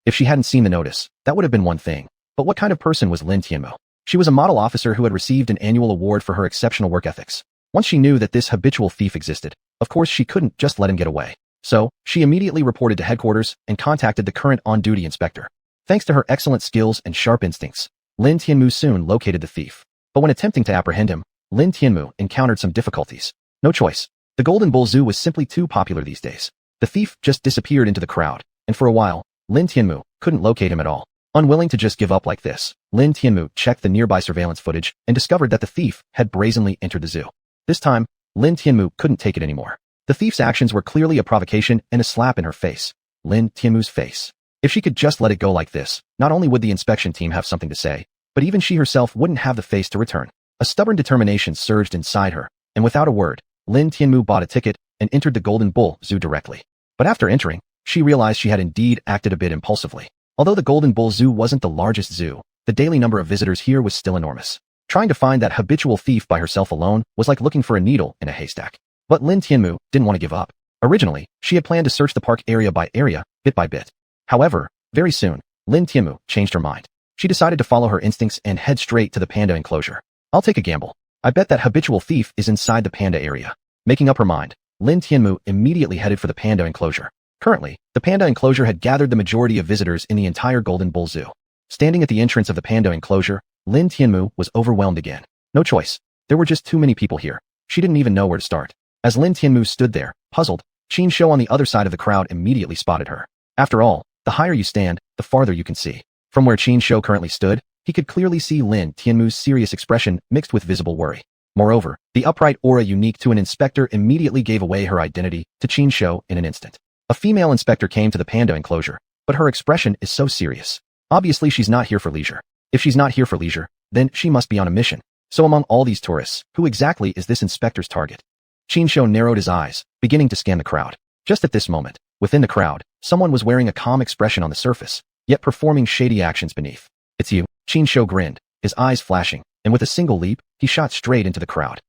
If she hadn't seen the notice, that would have been one thing. But what kind of person was Lin Tianmu? She was a model officer who had received an annual award for her exceptional work ethics. Once she knew that this habitual thief existed, of course she couldn't just let him get away. So, she immediately reported to headquarters and contacted the current on-duty inspector. Thanks to her excellent skills and sharp instincts, Lin Tianmu soon located the thief. But when attempting to apprehend him, Lin Tianmu encountered some difficulties. No choice. The Golden Bull Zoo was simply too popular these days. The thief just disappeared into the crowd, and for a while, Lin Tianmu couldn't locate him at all. Unwilling to just give up like this, Lin Tianmu checked the nearby surveillance footage and discovered that the thief had brazenly entered the zoo. This time, Lin Tianmu couldn't take it anymore. The thief's actions were clearly a provocation and a slap in her face. Lin Tianmu's face. If she could just let it go like this, not only would the inspection team have something to say, but even she herself wouldn't have the face to return. A stubborn determination surged inside her, and without a word, Lin Tianmu bought a ticket and entered the Golden Bull Zoo directly. But after entering, she realized she had indeed acted a bit impulsively. Although the Golden Bull Zoo wasn't the largest zoo, the daily number of visitors here was still enormous. Trying to find that habitual thief by herself alone was like looking for a needle in a haystack. But Lin Tianmu didn't want to give up. Originally, she had planned to search the park area by area, bit by bit. However, very soon, Lin Tianmu changed her mind. She decided to follow her instincts and head straight to the panda enclosure. I'll take a gamble. I bet that habitual thief is inside the panda area. Making up her mind, Lin Tianmu immediately headed for the panda enclosure. Currently, the panda enclosure had gathered the majority of visitors in the entire Golden Bull Zoo. Standing at the entrance of the panda enclosure, Lin Tianmu was overwhelmed again. No choice. There were just too many people here. She didn't even know where to start. As Lin Tianmu stood there, puzzled, Qin Shou on the other side of the crowd immediately spotted her. After all, the higher you stand, the farther you can see. From where Qin Shou currently stood, he could clearly see Lin Tianmu's serious expression mixed with visible worry. Moreover, the upright aura unique to an inspector immediately gave away her identity to Qin Shou in an instant. A female inspector came to the panda enclosure, but her expression is so serious. Obviously she's not here for leisure. If she's not here for leisure, then she must be on a mission. So among all these tourists, who exactly is this inspector's target? Qin Shou narrowed his eyes, beginning to scan the crowd. Just at this moment, within the crowd, someone was wearing a calm expression on the surface, yet performing shady actions beneath. It's you, Qin Shou grinned, his eyes flashing, and with a single leap, he shot straight into the crowd.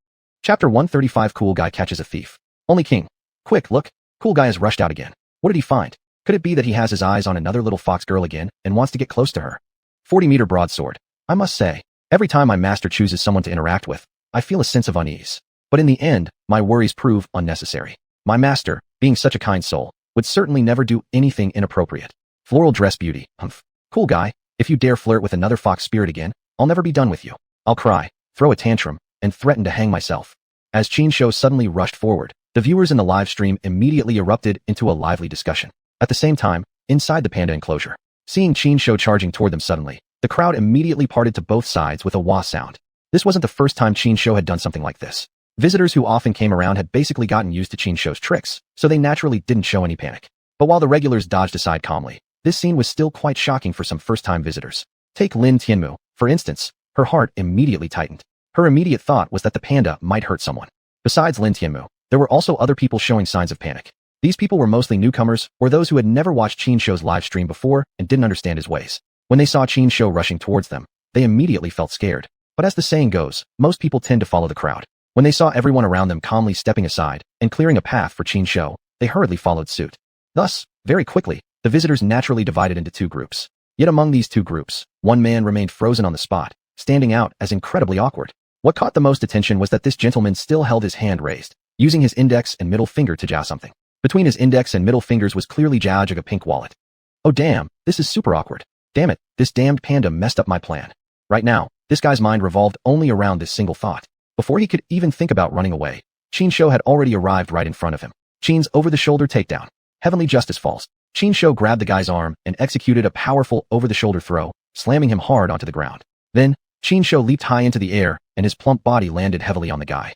Chapter 135 Cool Guy Catches a Thief. Only King. Quick, look, Cool Guy has rushed out again. What did he find? Could it be that he has his eyes on another little fox girl again and wants to get close to her? 40-meter broadsword. I must say, every time my master chooses someone to interact with, I feel a sense of unease. But in the end, my worries prove unnecessary. My master, being such a kind soul, would certainly never do anything inappropriate. Floral dress beauty. Humph. Cool guy, if you dare flirt with another fox spirit again, I'll never be done with you. I'll cry, throw a tantrum, and threaten to hang myself. As Qin Shou suddenly rushed forward, the viewers in the live stream immediately erupted into a lively discussion. At the same time, inside the panda enclosure, seeing Qin Shou charging toward them suddenly, the crowd immediately parted to both sides with a wah sound. This wasn't the first time Qin Shou had done something like this. Visitors who often came around had basically gotten used to Qin Shou's tricks, so they naturally didn't show any panic. But while the regulars dodged aside calmly, this scene was still quite shocking for some first-time visitors. Take Lin Tianmu, for instance. Her heart immediately tightened. Her immediate thought was that the panda might hurt someone. Besides Lin Tianmu, there were also other people showing signs of panic. These people were mostly newcomers or those who had never watched Qin Shou's live stream before and didn't understand his ways. When they saw Qin Shou rushing towards them, they immediately felt scared. But as the saying goes, most people tend to follow the crowd. When they saw everyone around them calmly stepping aside and clearing a path for Qin Shou, they hurriedly followed suit. Thus, very quickly, the visitors naturally divided into two groups. Yet among these two groups, one man remained frozen on the spot, standing out as incredibly awkward. What caught the most attention was that this gentleman still held his hand raised, using his index and middle finger to jiao something. Between his index and middle fingers was clearly jiao a pink wallet. Oh damn, this is super awkward. Damn it, this damned panda messed up my plan. Right now, this guy's mind revolved only around this single thought. Before he could even think about running away, Qin Shou had already arrived right in front of him. Qin's over-the-shoulder takedown. Heavenly justice falls. Qin Shou grabbed the guy's arm and executed a powerful over-the-shoulder throw, slamming him hard onto the ground. Then, Qin Shou leaped high into the air, and his plump body landed heavily on the guy.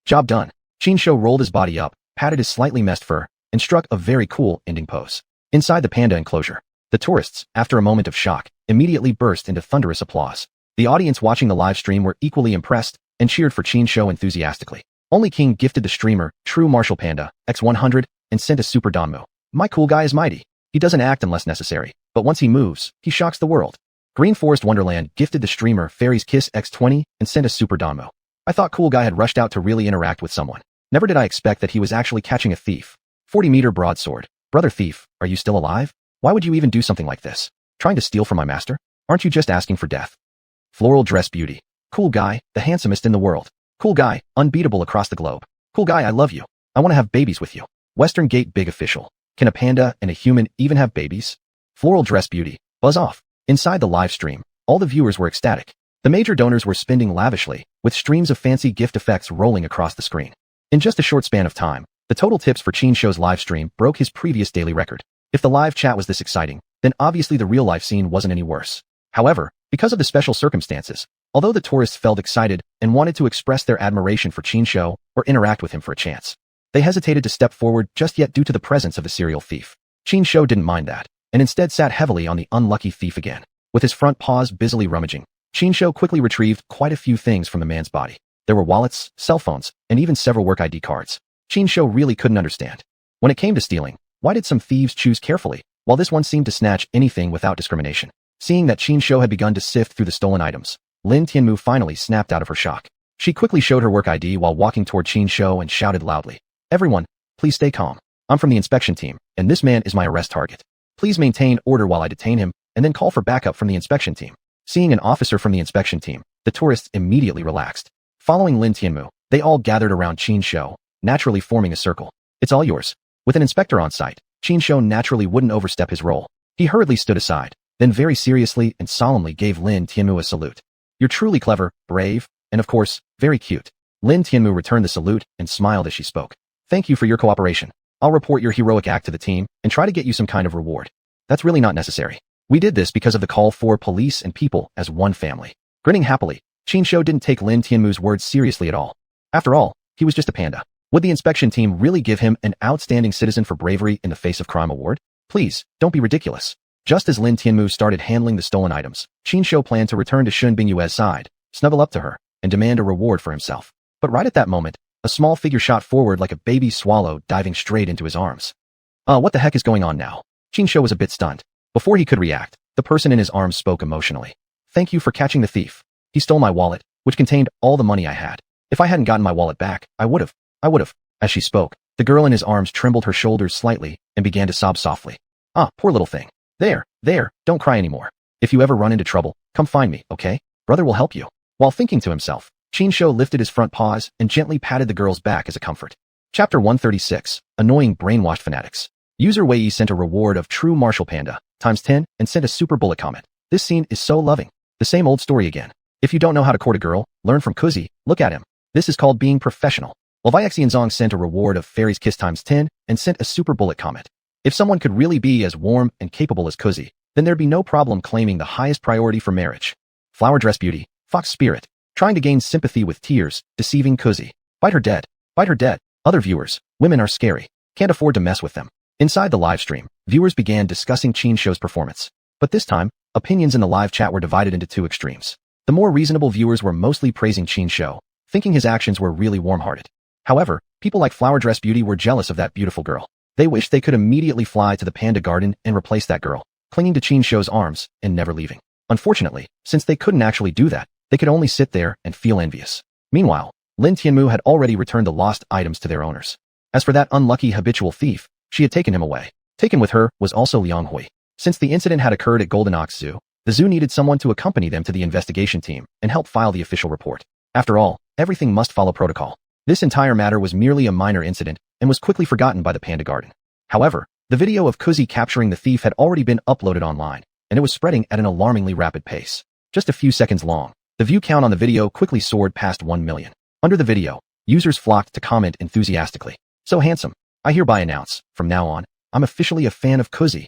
Job done. Qin Shou rolled his body up, patted his slightly messed fur, and struck a very cool ending pose. Inside the panda enclosure, the tourists, after a moment of shock, immediately burst into thunderous applause. The audience watching the live stream were equally impressed and cheered for Qin Shou enthusiastically. Only King gifted the streamer, true martial panda, X100, and sent a super Danmu. My cool guy is mighty. He doesn't act unless necessary, but once he moves, he shocks the world. Green Forest Wonderland gifted the streamer Fairy's Kiss X20 and sent a super Danmu. I thought cool guy had rushed out to really interact with someone. Never did I expect that he was actually catching a thief. 40-meter broadsword. Brother thief, are you still alive? Why would you even do something like this? Trying to steal from my master? Aren't you just asking for death? Floral dress beauty. Cool guy, the handsomest in the world. Cool guy, unbeatable across the globe. Cool guy, I love you. I want to have babies with you. Western Gate big official. Can a panda and a human even have babies? Floral dress beauty. Buzz off. Inside the live stream, all the viewers were ecstatic. The major donors were spending lavishly, with streams of fancy gift effects rolling across the screen. In just a short span of time, the total tips for Qin Shou's live stream broke his previous daily record. If the live chat was this exciting, then obviously the real-life scene wasn't any worse. However, because of the special circumstances, although the tourists felt excited and wanted to express their admiration for Qin Shou or interact with him for a chance, they hesitated to step forward just yet due to the presence of the serial thief. Qin Shou didn't mind that, and instead sat heavily on the unlucky thief again. With his front paws busily rummaging, Qin Shou quickly retrieved quite a few things from the man's body. There were wallets, cell phones, and even several work ID cards. Qin Shou really couldn't understand. When it came to stealing, why did some thieves choose carefully, while this one seemed to snatch anything without discrimination? Seeing that Qin Shou had begun to sift through the stolen items, Lin Tianmu finally snapped out of her shock. She quickly showed her work ID while walking toward Qin Shou and shouted loudly, "Everyone, please stay calm. I'm from the inspection team, and this man is my arrest target. Please maintain order while I detain him, and then call for backup from the inspection team." Seeing an officer from the inspection team, the tourists immediately relaxed. Following Lin Tianmu, they all gathered around Qin Shou, naturally forming a circle. "It's all yours." With an inspector on site, Qin Shou naturally wouldn't overstep his role. He hurriedly stood aside, then very seriously and solemnly gave Lin Tianmu a salute. "You're truly clever, brave, and of course, very cute." Lin Tianmu returned the salute and smiled as she spoke. "Thank you for your cooperation. I'll report your heroic act to the team and try to get you some kind of reward." "That's really not necessary. We did this because of the call for police and people as one family." Grinning happily, Qin Shou didn't take Lin Tianmu's words seriously at all. After all, he was just a panda. Would the inspection team really give him an outstanding citizen for bravery in the face of crime award? Please, don't be ridiculous. Just as Lin Tianmu started handling the stolen items, Qin Shou planned to return to Shun Bingyue's side, snuggle up to her, and demand a reward for himself. But right at that moment, a small figure shot forward like a baby swallow diving straight into his arms. What the heck is going on now? Qin Shou was a bit stunned. Before he could react, the person in his arms spoke emotionally. "Thank you for catching the thief. He stole my wallet, which contained all the money I had. If I hadn't gotten my wallet back, I would've. As she spoke, the girl in his arms trembled her shoulders slightly and began to sob softly. Poor little thing. There, don't cry anymore. If you ever run into trouble, come find me, okay? Brother will help you." While thinking to himself, Qin Shou lifted his front paws and gently patted the girl's back as a comfort. Chapter 136, Annoying Brainwashed Fanatics. User Wei sent a reward of True Martial Panda, ×10, and sent a super bullet comment. "This scene is so loving. The same old story again. If you don't know how to court a girl, learn from Kuzi, look at him. This is called being professional." While Xianzong sent a reward of Fairy's Kiss ×10 and sent a super bullet comment. If someone could really be as warm and capable as Kuzi, then there'd be no problem claiming the highest priority for marriage. Flower Dress Beauty, Fox Spirit, trying to gain sympathy with tears, deceiving Kuzi. Bite her dead. Other viewers, women are scary. Can't afford to mess with them. Inside the live stream, viewers began discussing Qin Shou's performance. But this time, opinions in the live chat were divided into two extremes. The more reasonable viewers were mostly praising Qin Shou, thinking his actions were really warm-hearted. However, people like Flower Dress Beauty were jealous of that beautiful girl. They wished they could immediately fly to the panda garden and replace that girl, clinging to Qin Shou's arms and never leaving. Unfortunately, since they couldn't actually do that, They could only sit there and feel envious. Meanwhile, Lin Tianmu had already returned the lost items to their owners. As for that unlucky habitual thief, she had taken him away. Taken with her was also Liang Hui. Since the incident had occurred at Golden Ox Zoo, the zoo needed someone to accompany them to the investigation team and help file the official report. After all, everything must follow protocol. This entire matter was merely a minor incident and was quickly forgotten by the Panda Garden. However, the video of Kuzi capturing the thief had already been uploaded online, and it was spreading at an alarmingly rapid pace. Just a few seconds long, the view count on the video quickly soared past 1 million. Under the video, users flocked to comment enthusiastically. "So handsome. I hereby announce, from now on, I'm officially a fan of Kuzi."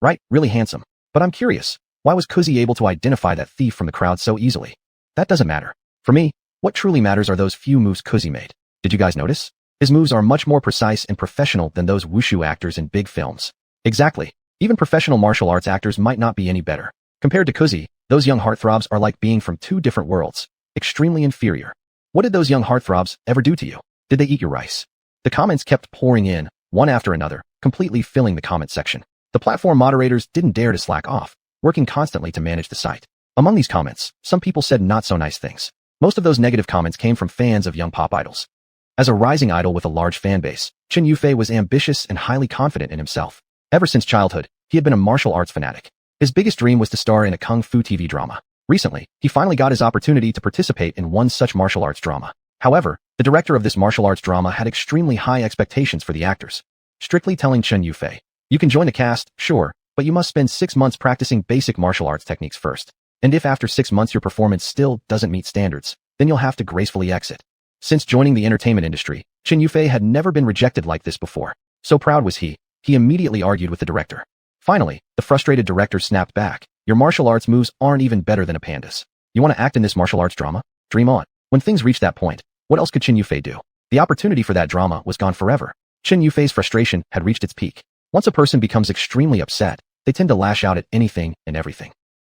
Right, really handsome. But I'm curious, why was Kuzi able to identify that thief from the crowd so easily? That doesn't matter. For me, what truly matters are those few moves Kuzi made. Did you guys notice? His moves are much more precise and professional than those wushu actors in big films. Exactly. Even professional martial arts actors might not be any better. Compared to Kuzi, those young heartthrobs are like being from two different worlds. Extremely inferior. What did those young heartthrobs ever do to you? Did they eat your rice? The comments kept pouring in, one after another, completely filling the comment section. The platform moderators didn't dare to slack off, working constantly to manage the site. Among these comments, some people said not so nice things. Most of those negative comments came from fans of young pop idols. As a rising idol with a large fan base, Chen Yufei was ambitious and highly confident in himself. Ever since childhood, he had been a martial arts fanatic. His biggest dream was to star in a kung fu TV drama. Recently, he finally got his opportunity to participate in one such martial arts drama. However, the director of this martial arts drama had extremely high expectations for the actors, strictly telling Chen Yufei, "You can join the cast, sure, but you must spend 6 months practicing basic martial arts techniques first. And if after 6 months your performance still doesn't meet standards, then you'll have to gracefully exit." Since joining the entertainment industry, Chen Yufei had never been rejected like this before. So proud was he immediately argued with the director. Finally, the frustrated director snapped back, "Your martial arts moves aren't even better than a panda's. You want to act in this martial arts drama? Dream on." When things reached that point, what else could Chen Yufei do? The opportunity for that drama was gone forever. Chen Yufei's frustration had reached its peak. Once a person becomes extremely upset, they tend to lash out at anything and everything.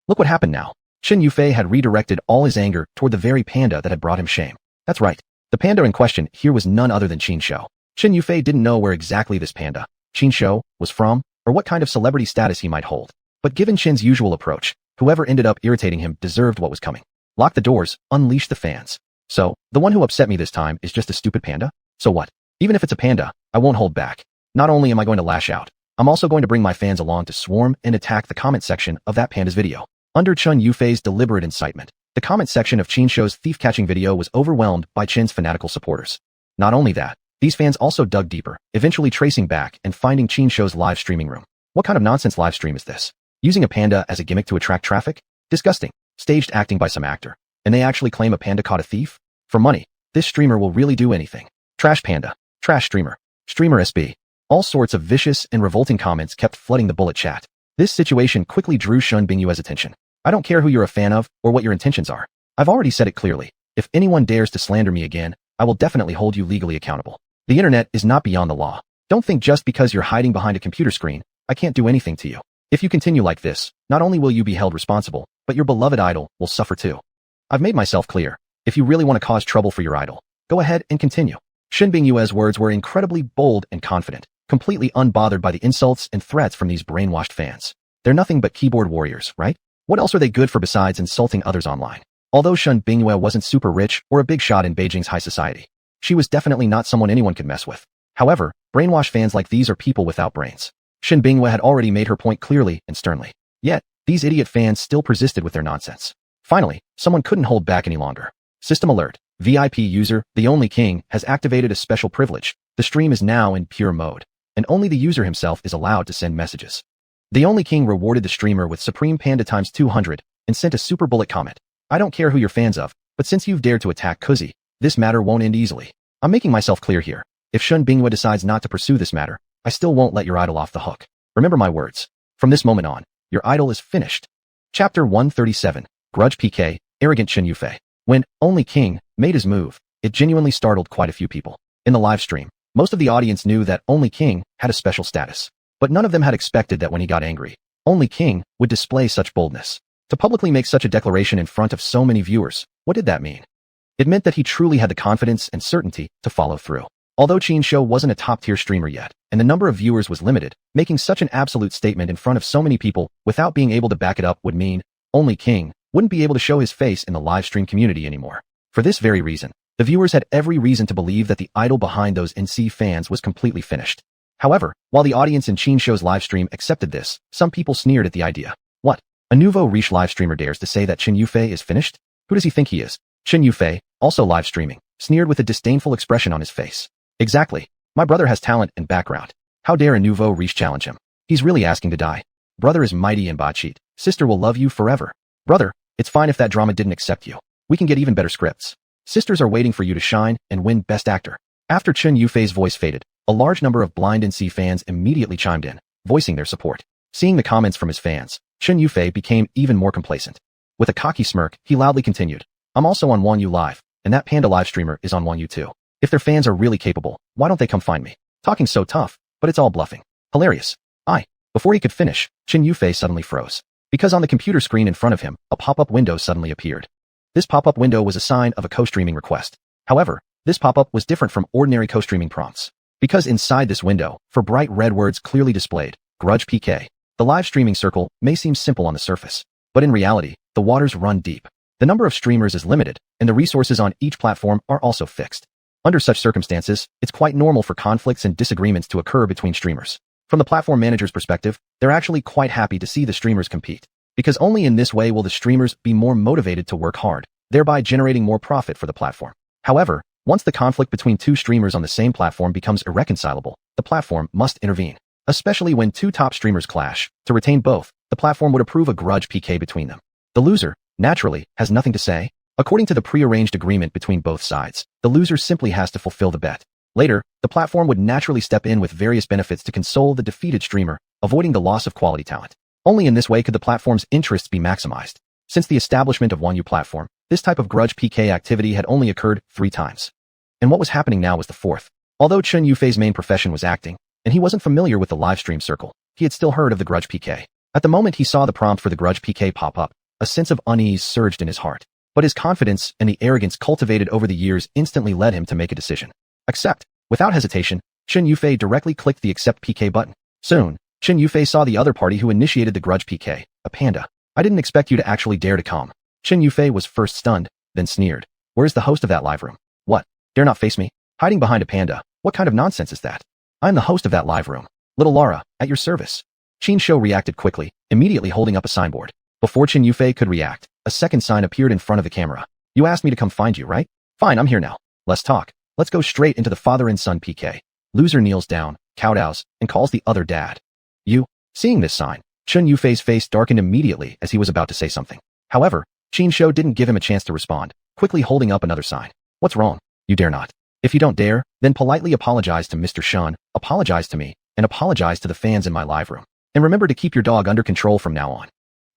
Look what happened now. Chen Yufei had redirected all his anger toward the very panda that had brought him shame. That's right. The panda in question here was none other than Qin Shou. Chen Yufei didn't know where exactly this panda, Qin Shou, was from, or what kind of celebrity status he might hold. But given Qin's usual approach, whoever ended up irritating him deserved what was coming. Lock the doors, unleash the fans. So, the one who upset me this time is just a stupid panda? So what? Even if it's a panda, I won't hold back. Not only am I going to lash out, I'm also going to bring my fans along to swarm and attack the comment section of that panda's video. Under Chen Yufei's deliberate incitement, the comment section of Qin Shou's thief-catching video was overwhelmed by Qin's fanatical supporters. Not only that, these fans also dug deeper, eventually tracing back and finding Qin Shou's live streaming room. What kind of nonsense live stream is this? Using a panda as a gimmick to attract traffic? Disgusting. Staged acting by some actor. And they actually claim a panda caught a thief? For money, this streamer will really do anything. Trash panda. Trash streamer. Streamer SB. All sorts of vicious and revolting comments kept flooding the bullet chat. This situation quickly drew Shun Bingyue's attention. I don't care who you're a fan of or what your intentions are. I've already said it clearly. If anyone dares to slander me again, I will definitely hold you legally accountable. The internet is not beyond the law. Don't think just because you're hiding behind a computer screen, I can't do anything to you. If you continue like this, not only will you be held responsible, but your beloved idol will suffer too. I've made myself clear. If you really want to cause trouble for your idol, go ahead and continue. Shun Bingyue's words were incredibly bold and confident, completely unbothered by the insults and threats from these brainwashed fans. They're nothing but keyboard warriors, right? What else are they good for besides insulting others online? Although Shun Bingyue wasn't super rich or a big shot in Beijing's high society, she was definitely not someone anyone could mess with. However, brainwashed fans like these are people without brains. Shun Bingyue had already made her point clearly and sternly. Yet, these idiot fans still persisted with their nonsense. Finally, someone couldn't hold back any longer. System alert. VIP user, the Only King, has activated a special privilege. The stream is now in pure mode, and only the user himself is allowed to send messages. The Only King rewarded the streamer with Supreme Panda times 200 and sent a super bullet comment. I don't care who you're fans of, but since you've dared to attack Kuzi, this matter won't end easily. I'm making myself clear here. If Shun Bingyue decides not to pursue this matter, I still won't let your idol off the hook. Remember my words. From this moment on, your idol is finished. Chapter 137. Grudge PK, Arrogant Chen Yufei. When Only King made his move, it genuinely startled quite a few people. In the live stream, most of the audience knew that Only King had a special status. But none of them had expected that when he got angry, Only King would display such boldness. To publicly make such a declaration in front of so many viewers, what did that mean? It meant that he truly had the confidence and certainty to follow through. Although Qin Shou wasn't a top-tier streamer yet, and the number of viewers was limited, making such an absolute statement in front of so many people without being able to back it up would mean Only King wouldn't be able to show his face in the live stream community anymore. For this very reason, the viewers had every reason to believe that the idol behind those NC fans was completely finished. However, while the audience in Qin Shou's live stream accepted this, some people sneered at the idea. What? A nouveau riche live streamer dares to say that Qin Yufei is finished? Who does he think he is? Qin Yufei, also live streaming, sneered with a disdainful expression on his face. Exactly. My brother has talent and background. How dare a nouveau riche challenge him? He's really asking to die. Brother is mighty and bachit. Sister will love you forever. Brother, it's fine if that drama didn't accept you. We can get even better scripts. Sisters are waiting for you to shine and win Best Actor. After Qin Yufei's voice faded, a large number of blind NC fans immediately chimed in, voicing their support. Seeing the comments from his fans, Qin Yufei became even more complacent. With a cocky smirk, he loudly continued, I'm also on Xuanhuan Live, and that Panda live streamer is on Xuanhuan too. If their fans are really capable, why don't they come find me? Talking so tough, but it's all bluffing. Hilarious. Before he could finish, Qin Yufei suddenly froze. Because on the computer screen in front of him, a pop-up window suddenly appeared. This pop-up window was a sign of a co-streaming request. However, this pop-up was different from ordinary co-streaming prompts. Because inside this window, for bright red words clearly displayed, Grudge PK, the live streaming circle may seem simple on the surface. But in reality, the waters run deep. The number of streamers is limited, and the resources on each platform are also fixed. Under such circumstances, it's quite normal for conflicts and disagreements to occur between streamers. From the platform manager's perspective, they're actually quite happy to see the streamers compete. Because only in this way will the streamers be more motivated to work hard, thereby generating more profit for the platform. However, once the conflict between two streamers on the same platform becomes irreconcilable, the platform must intervene. Especially when two top streamers clash. To retain both, the platform would approve a grudge PK between them. The loser, naturally, has nothing to say. According to the pre-arranged agreement between both sides, the loser simply has to fulfill the bet. Later, the platform would naturally step in with various benefits to console the defeated streamer, avoiding the loss of quality talent. Only in this way could the platform's interests be maximized. Since the establishment of Xuanhuan platform, this type of grudge PK activity had only occurred 3 times. And what was happening now was the 4th. Although Qin Yufei's main profession was acting, and he wasn't familiar with the live stream circle, he had still heard of the grudge PK. At the moment he saw the prompt for the grudge PK pop up, a sense of unease surged in his heart. But his confidence and the arrogance cultivated over the years instantly led him to make a decision. Accept. Without hesitation, Qin Yufei directly clicked the Accept PK button. Soon, Qin Yufei saw the other party who initiated the grudge PK, a panda. I didn't expect you to actually dare to come. Qin Yufei was first stunned, then sneered. Where's the host of that live room? What? Dare not face me? Hiding behind a panda? What kind of nonsense is that? I'm the host of that live room. Little Lara, at your service. Qin Shou reacted quickly, immediately holding up a signboard. Before Qin Yufei could react, a second sign appeared in front of the camera. You asked me to come find you, right? Fine, I'm here now. Let's talk. Let's go straight into the father and son PK. Loser kneels down, kowtows, and calls the other dad. You? Seeing this sign, Qin Yufei's face darkened immediately as he was about to say something. However, Qin Shou didn't give him a chance to respond, quickly holding up another sign. What's wrong? You dare not. If you don't dare, then politely apologize to Mr. Shun, apologize to me, and apologize to the fans in my live room. And remember to keep your dog under control from now on.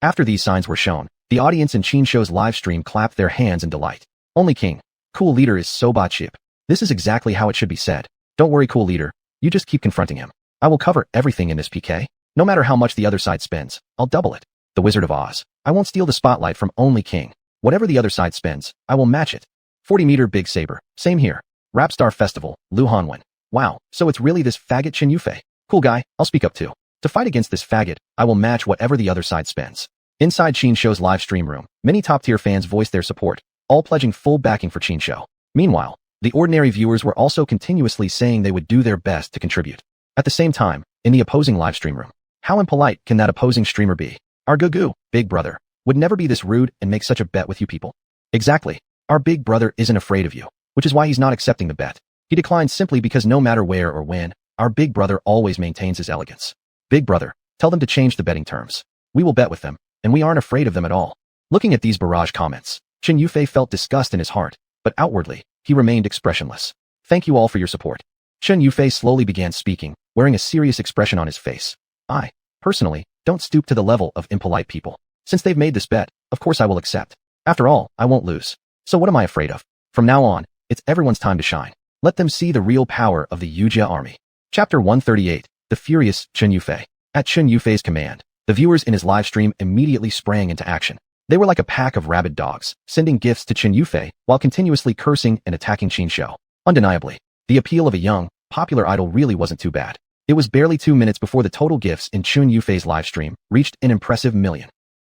After these signs were shown, the audience in Qin Shou's live stream clapped their hands in delight. Only King. Cool leader is so bachip. This is exactly how it should be said. Don't worry, cool leader. You just keep confronting him. I will cover everything in this PK. No matter how much the other side spends, I'll double it. The Wizard of Oz. I won't steal the spotlight from only King. Whatever the other side spends, I will match it. 40-meter big saber. Same here. Rap Star Festival, xuanhuan. Wow, so it's really this faggot Qin Yufei. Cool guy, I'll speak up too. To fight against this faggot, I will match whatever the other side spends. Inside Qin Shou's live stream room, many top-tier fans voiced their support, all pledging full backing for Qin Shou. Meanwhile, the ordinary viewers were also continuously saying they would do their best to contribute. At the same time, in the opposing live stream room, how impolite can that opposing streamer be? Our Gugu, big brother, would never be this rude and make such a bet with you people. Exactly. Our big brother isn't afraid of you, which is why he's not accepting the bet. He declined simply because no matter where or when, our big brother always maintains his elegance. Big brother, tell them to change the betting terms. We will bet with them, and we aren't afraid of them at all. Looking at these barrage comments, Qin Yufei felt disgust in his heart, but outwardly, he remained expressionless. Thank you all for your support. Qin Yufei slowly began speaking, wearing a serious expression on his face. I, personally, don't stoop to the level of impolite people. Since they've made this bet, of course I will accept. After all, I won't lose. So what am I afraid of? From now on, it's everyone's time to shine. Let them see the real power of the Yujia army. Chapter 138, The Furious Qin Yufei. At Qin Yufei's command, the viewers in his live stream immediately sprang into action. They were like a pack of rabid dogs, sending gifts to Qin Yufei while continuously cursing and attacking Qin Shou. Undeniably, the appeal of a young, popular idol really wasn't too bad. It was barely 2 minutes before the total gifts in Qin Yufei's live stream reached an impressive 1 million.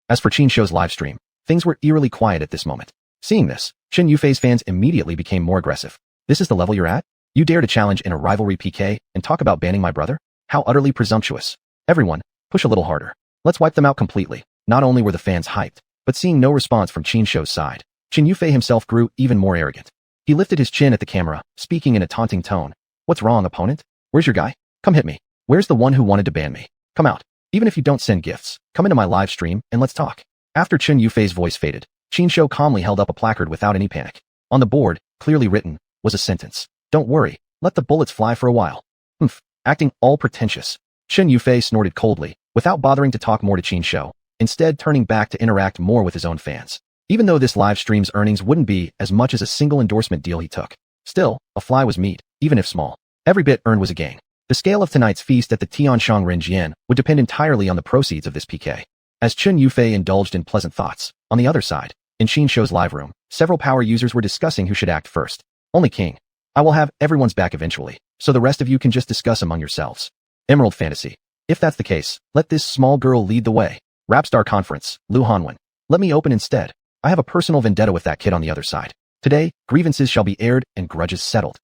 As for Qin Shou's live stream, Things were eerily quiet at this moment. Seeing this, Chen Yufei's fans immediately became more aggressive. This is the level you're at? You dare to challenge in a rivalry PK and talk about banning my brother? How utterly presumptuous. Everyone, push a little harder. Let's wipe them out completely. Not only were the fans hyped, but seeing no response from Qin Shou's side, Chen Yufei himself grew even more arrogant. He lifted his chin at the camera, speaking in a taunting tone. What's wrong, opponent? Where's your guy? Come hit me. Where's the one who wanted to ban me? Come out. Even if you don't send gifts, come into my live stream and let's talk. After Chen Yufei's voice faded, Qin Shou calmly held up a placard without any panic. On the board, clearly written, was a sentence. Don't worry, let the bullets fly for a while. Humph, acting all pretentious. Chen Yufei snorted coldly, without bothering to talk more to Qin Shou, instead turning back to interact more with his own fans. Even though this live stream's earnings wouldn't be as much as a single endorsement deal he took, still, a fly was meat, even if small. Every bit earned was a gain. The scale of tonight's feast at the Tianshang Renjian would depend entirely on the proceeds of this PK. As Chen Yufei indulged in pleasant thoughts, on the other side, in Qin Shou's live room, several power users were discussing who should act first. Only King. I will have everyone's back eventually, so the rest of you can just discuss among yourselves. Emerald Fantasy. If that's the case, let this small girl lead the way. Rapstar Conference, xuanhuan. Let me open instead. I have a personal vendetta with that kid on the other side. Today, grievances shall be aired and grudges settled.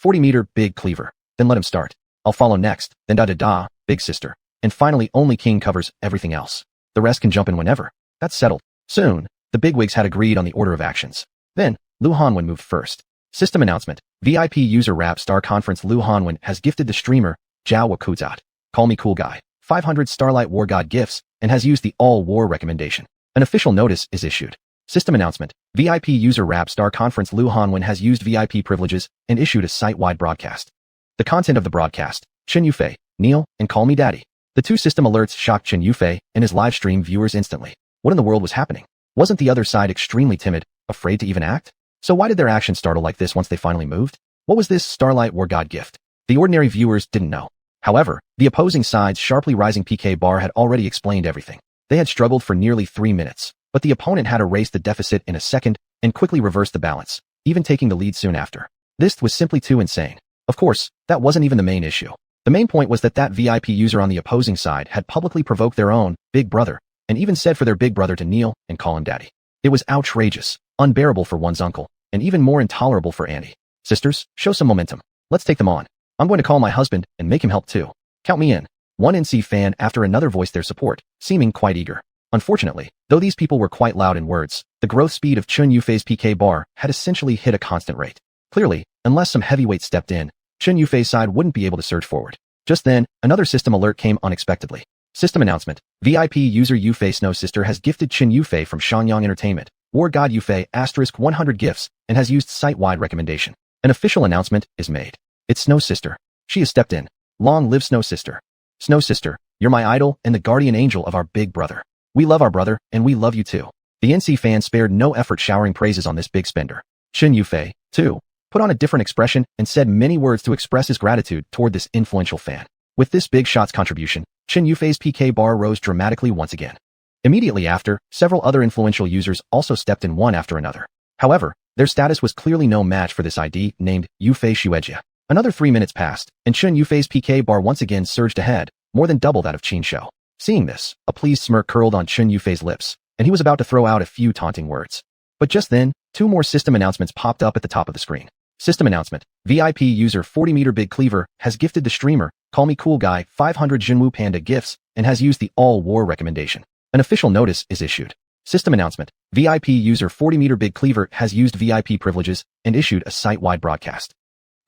40-meter Big Cleaver. Then let him start. I'll follow next, then da-da-da, Big Sister. And finally only King covers everything else. The rest can jump in whenever. That's settled. Soon, the bigwigs had agreed on the order of actions. Then, xuanhuan moved first. System announcement. VIP user Rapstar Conference xuanhuan has gifted the streamer, Zhao Wakuzat. Call me cool guy. 500 Starlight War God gifts, and has used the all-war recommendation. An official notice is issued. System announcement. VIP user Rapstar Conference xuanhuan has used VIP privileges and issued a site-wide broadcast. The content of the broadcast, Chen Yufei, kneel, and call me daddy. The two system alerts shocked Chen Yufei and his live stream viewers instantly. What in the world was happening? Wasn't the other side extremely timid, afraid to even act? So why did their actions startle like this once they finally moved? What was this Starlight War God gift? The ordinary viewers didn't know. However, the opposing side's sharply rising PK bar had already explained everything. They had struggled for nearly 3 minutes, but the opponent had erased the deficit in a second and quickly reversed the balance, even taking the lead soon after. This was simply too insane. Of course, that wasn't even the main issue. The main point was that VIP user on the opposing side had publicly provoked their own big brother, and even said for their big brother to kneel and call him daddy. It was outrageous, unbearable for one's uncle, and even more intolerable for Annie. Sisters, show some momentum. Let's take them on. I'm going to call my husband and make him help too. Count me in. One NC fan after another voiced their support, seeming quite eager. Unfortunately, though these people were quite loud in words, the growth speed of Chen Yufei's PK bar had essentially hit a constant rate. Clearly, unless some heavyweight stepped in, Chen Yufei's side wouldn't be able to surge forward. Just then, another system alert came unexpectedly. System announcement. VIP user Yufei Snow Sister has gifted Chen Yufei from Shenyang Entertainment, War God Yufei *100 gifts, and has used site-wide recommendation. An official announcement is made. It's Snow Sister. She has stepped in. Long live Snow Sister. Snow Sister, you're my idol and the guardian angel of our big brother. We love our brother, and we love you too. The NC fans spared no effort showering praises on this big spender. Chen Yufei, too, put on a different expression and said many words to express his gratitude toward this influential fan. With this big shot's contribution, Chen Yufei's PK bar rose dramatically once again. Immediately after, several other influential users also stepped in one after another. However, their status was clearly no match for this ID named Yufei Xuejia. Another 3 minutes passed, and Chen Yufei's PK bar once again surged ahead, more than double that of Qin Shou. Seeing this, a pleased smirk curled on Chen Yufei's lips, and he was about to throw out a few taunting words. But just then, 2 more system announcements popped up at the top of the screen. System announcement. VIP user 40-meter Big Cleaver has gifted the streamer, Call Me Cool Guy, 500 Jinwu Panda gifts, and has used the all-war recommendation. An official notice is issued. System announcement. VIP user 40-meter Big Cleaver has used VIP privileges and issued a site-wide broadcast.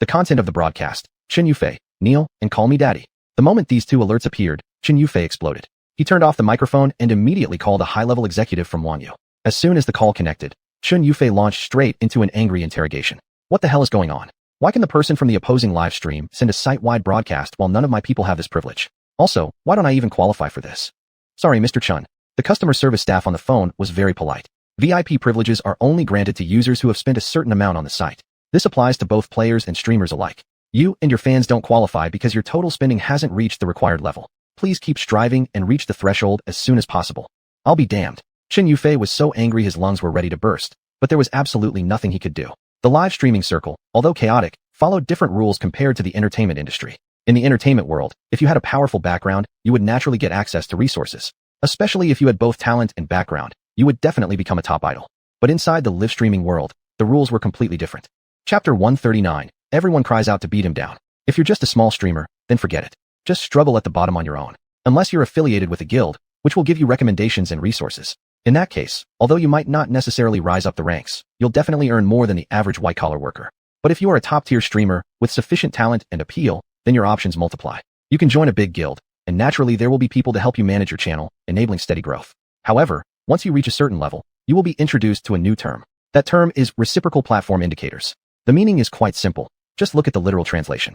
The content of the broadcast, Chen Yufei, kneel, and call me daddy. The moment these 2 alerts appeared, Chen Yufei exploded. He turned off the microphone and immediately called a high-level executive from Wanyu. As soon as the call connected, Chen Yufei launched straight into an angry interrogation. What the hell is going on? Why can the person from the opposing live stream send a site-wide broadcast while none of my people have this privilege? Also, why don't I even qualify for this? Sorry, Mr. Chun. The customer service staff on the phone was very polite. VIP privileges are only granted to users who have spent a certain amount on the site. This applies to both players and streamers alike. You and your fans don't qualify because your total spending hasn't reached the required level. Please keep striving and reach the threshold as soon as possible. I'll be damned. Chen Yufei was so angry his lungs were ready to burst, but there was absolutely nothing he could do. The live streaming circle, although chaotic, followed different rules compared to the entertainment industry. In the entertainment world, if you had a powerful background, you would naturally get access to resources. Especially if you had both talent and background, you would definitely become a top idol. But inside the live streaming world, the rules were completely different. Chapter 139. Everyone cries out to beat him down. If you're just a small streamer, then forget it. Just struggle at the bottom on your own. Unless you're affiliated with a guild, which will give you recommendations and resources. In that case, although you might not necessarily rise up the ranks, you'll definitely earn more than the average white-collar worker. But if you are a top-tier streamer with sufficient talent and appeal, then your options multiply. You can join a big guild, and naturally there will be people to help you manage your channel, enabling steady growth. However, once you reach a certain level, you will be introduced to a new term. That term is reciprocal platform indicators. The meaning is quite simple. Just look at the literal translation.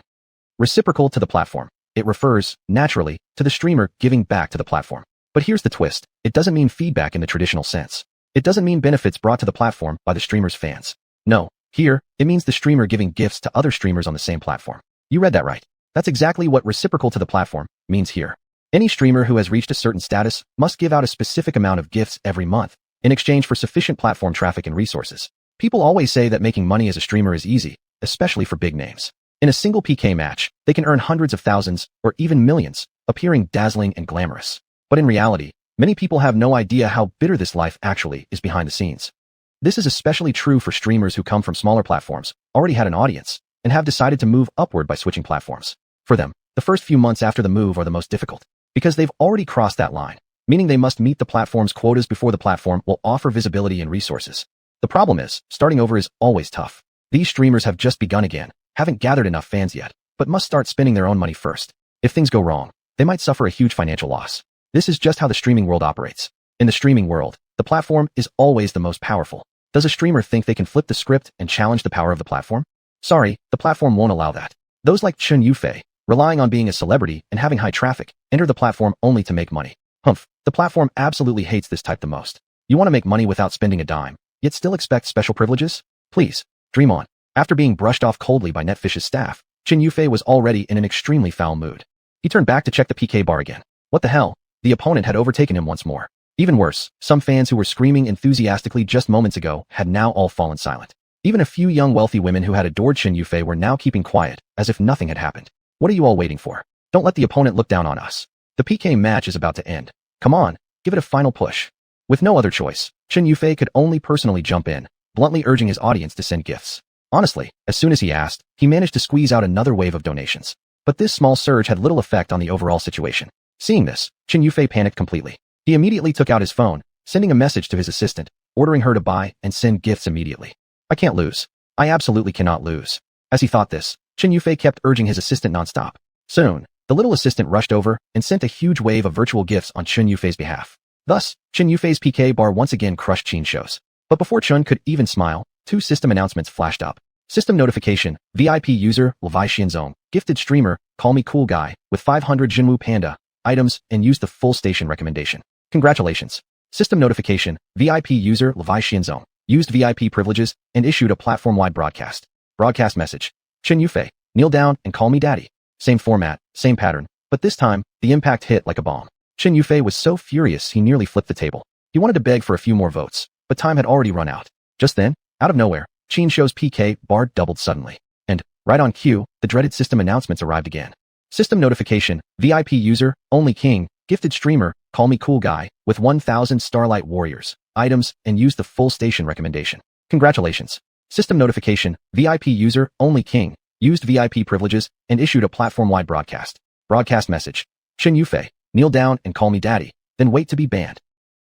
Reciprocal to the platform. It refers, naturally, to the streamer giving back to the platform. But here's the twist. It doesn't mean feedback in the traditional sense. It doesn't mean benefits brought to the platform by the streamer's fans. No, here, it means the streamer giving gifts to other streamers on the same platform. You read that right. That's exactly what reciprocal to the platform means here. Any streamer who has reached a certain status must give out a specific amount of gifts every month in exchange for sufficient platform traffic and resources. People always say that making money as a streamer is easy, especially for big names. In a single PK match, they can earn hundreds of thousands or even millions, appearing dazzling and glamorous. But in reality, many people have no idea how bitter this life actually is behind the scenes. This is especially true for streamers who come from smaller platforms, already had an audience, and have decided to move upward by switching platforms. For them, the first few months after the move are the most difficult, because they've already crossed that line, meaning they must meet the platform's quotas before the platform will offer visibility and resources. The problem is, starting over is always tough. These streamers have just begun again, haven't gathered enough fans yet, but must start spending their own money first. If things go wrong, they might suffer a huge financial loss. This is just how the streaming world operates. In the streaming world, the platform is always the most powerful. Does a streamer think they can flip the script and challenge the power of the platform? Sorry, the platform won't allow that. Those like xuanhuan, relying on being a celebrity and having high traffic, enter the platform only to make money. Humph, the platform absolutely hates this type the most. You want to make money without spending a dime, yet still expect special privileges? Please, dream on. After being brushed off coldly by Netfish's staff, xuanhuan was already in an extremely foul mood. He turned back to check the PK bar again. What the hell? The opponent had overtaken him once more. Even worse, some fans who were screaming enthusiastically just moments ago had now all fallen silent. Even a few young wealthy women who had adored xuanhuan were now keeping quiet, as if nothing had happened. What are you all waiting for? Don't let the opponent look down on us. The PK match is about to end. Come on, give it a final push. With no other choice, xuanhuan could only personally jump in, bluntly urging his audience to send gifts. Honestly, as soon as he asked, he managed to squeeze out another wave of donations. But this small surge had little effect on the overall situation. Seeing this, xuanhuan panicked completely. He immediately took out his phone, sending a message to his assistant, ordering her to buy and send gifts immediately. I can't lose. I absolutely cannot lose. As he thought this, xuanhuan kept urging his assistant nonstop. Soon, the little assistant rushed over and sent a huge wave of virtual gifts on xuanhuan's behalf. Thus, xuanhuan's PK bar once again crushed Qianshou's. But before Chun could even smile, two system announcements flashed up. System notification, VIP user, Levi Xianzong, gifted streamer, call me cool guy, with 500 Jinwu Panda items and used the full station recommendation. Congratulations. System notification, VIP user, Levi Xianzong, used VIP privileges and issued a platform-wide broadcast. Broadcast message. xuanhuan, kneel down and call me daddy. Same format, same pattern, but this time, the impact hit like a bomb. xuanhuan was so furious he nearly flipped the table. He wanted to beg for a few more votes, but time had already run out. Just then, out of nowhere, Qianshou's PK bar doubled suddenly. And, right on cue, the dreaded system announcements arrived again. System notification, VIP user, only king, gifted streamer, call me cool guy, with 1000 Starlight Warriors, items, and used the full station recommendation. Congratulations. System notification, VIP user, only king, used VIP privileges, and issued a platform-wide broadcast. Broadcast message. xuanhuan, kneel down and call me daddy, then wait to be banned.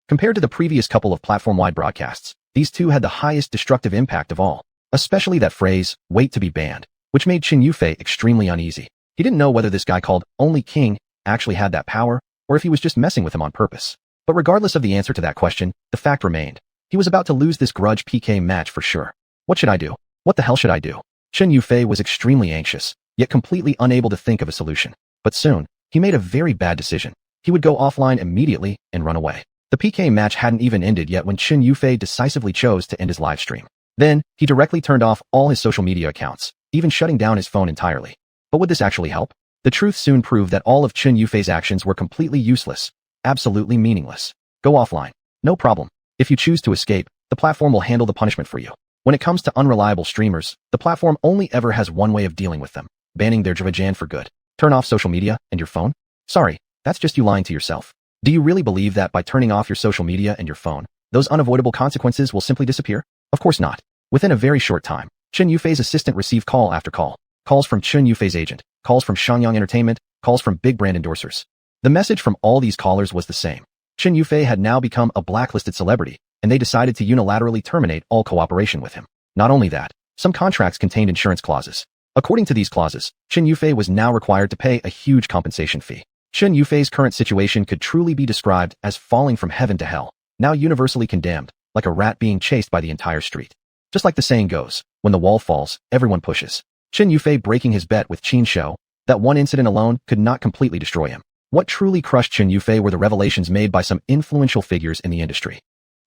Compared to the previous couple of platform-wide broadcasts, these two had the highest destructive impact of all, especially that phrase, wait to be banned, which made xuanhuan extremely uneasy. He didn't know whether this guy called Only King actually had that power, or if he was just messing with him on purpose. But regardless of the answer to that question, the fact remained. He was about to lose this grudge PK match for sure. What should I do? What the hell should I do? xuanhuan was extremely anxious, yet completely unable to think of a solution. But soon, he made a very bad decision. He would go offline immediately and run away. The PK match hadn't even ended yet when xuanhuan decisively chose to end his live stream. Then, he directly turned off all his social media accounts, even shutting down his phone entirely. But would this actually help? The truth soon proved that all of xuanhuan's actions were completely useless, absolutely meaningless. Go offline. No problem. If you choose to escape, the platform will handle the punishment for you. When it comes to unreliable streamers, the platform only ever has one way of dealing with them, banning their Zhivajan for good. Turn off social media and your phone? Sorry, that's just you lying to yourself. Do you really believe that by turning off your social media and your phone, those unavoidable consequences will simply disappear? Of course not. Within a very short time, Chen Yufei's assistant received call after call. Calls from Chen Yufei's agent, calls from Shangyang Entertainment, calls from big brand endorsers. The message from all these callers was the same. Chen Yufei had now become a blacklisted celebrity, and they decided to unilaterally terminate all cooperation with him. Not only that, some contracts contained insurance clauses. According to these clauses, Chen Yufei was now required to pay a huge compensation fee. Chen Yufei's current situation could truly be described as falling from heaven to hell, now universally condemned, like a rat being chased by the entire street. Just like the saying goes, when the wall falls, everyone pushes. Chen Yufei breaking his bet with Qin Shou, that one incident alone could not completely destroy him. What truly crushed Chen Yufei were the revelations made by some influential figures in the industry.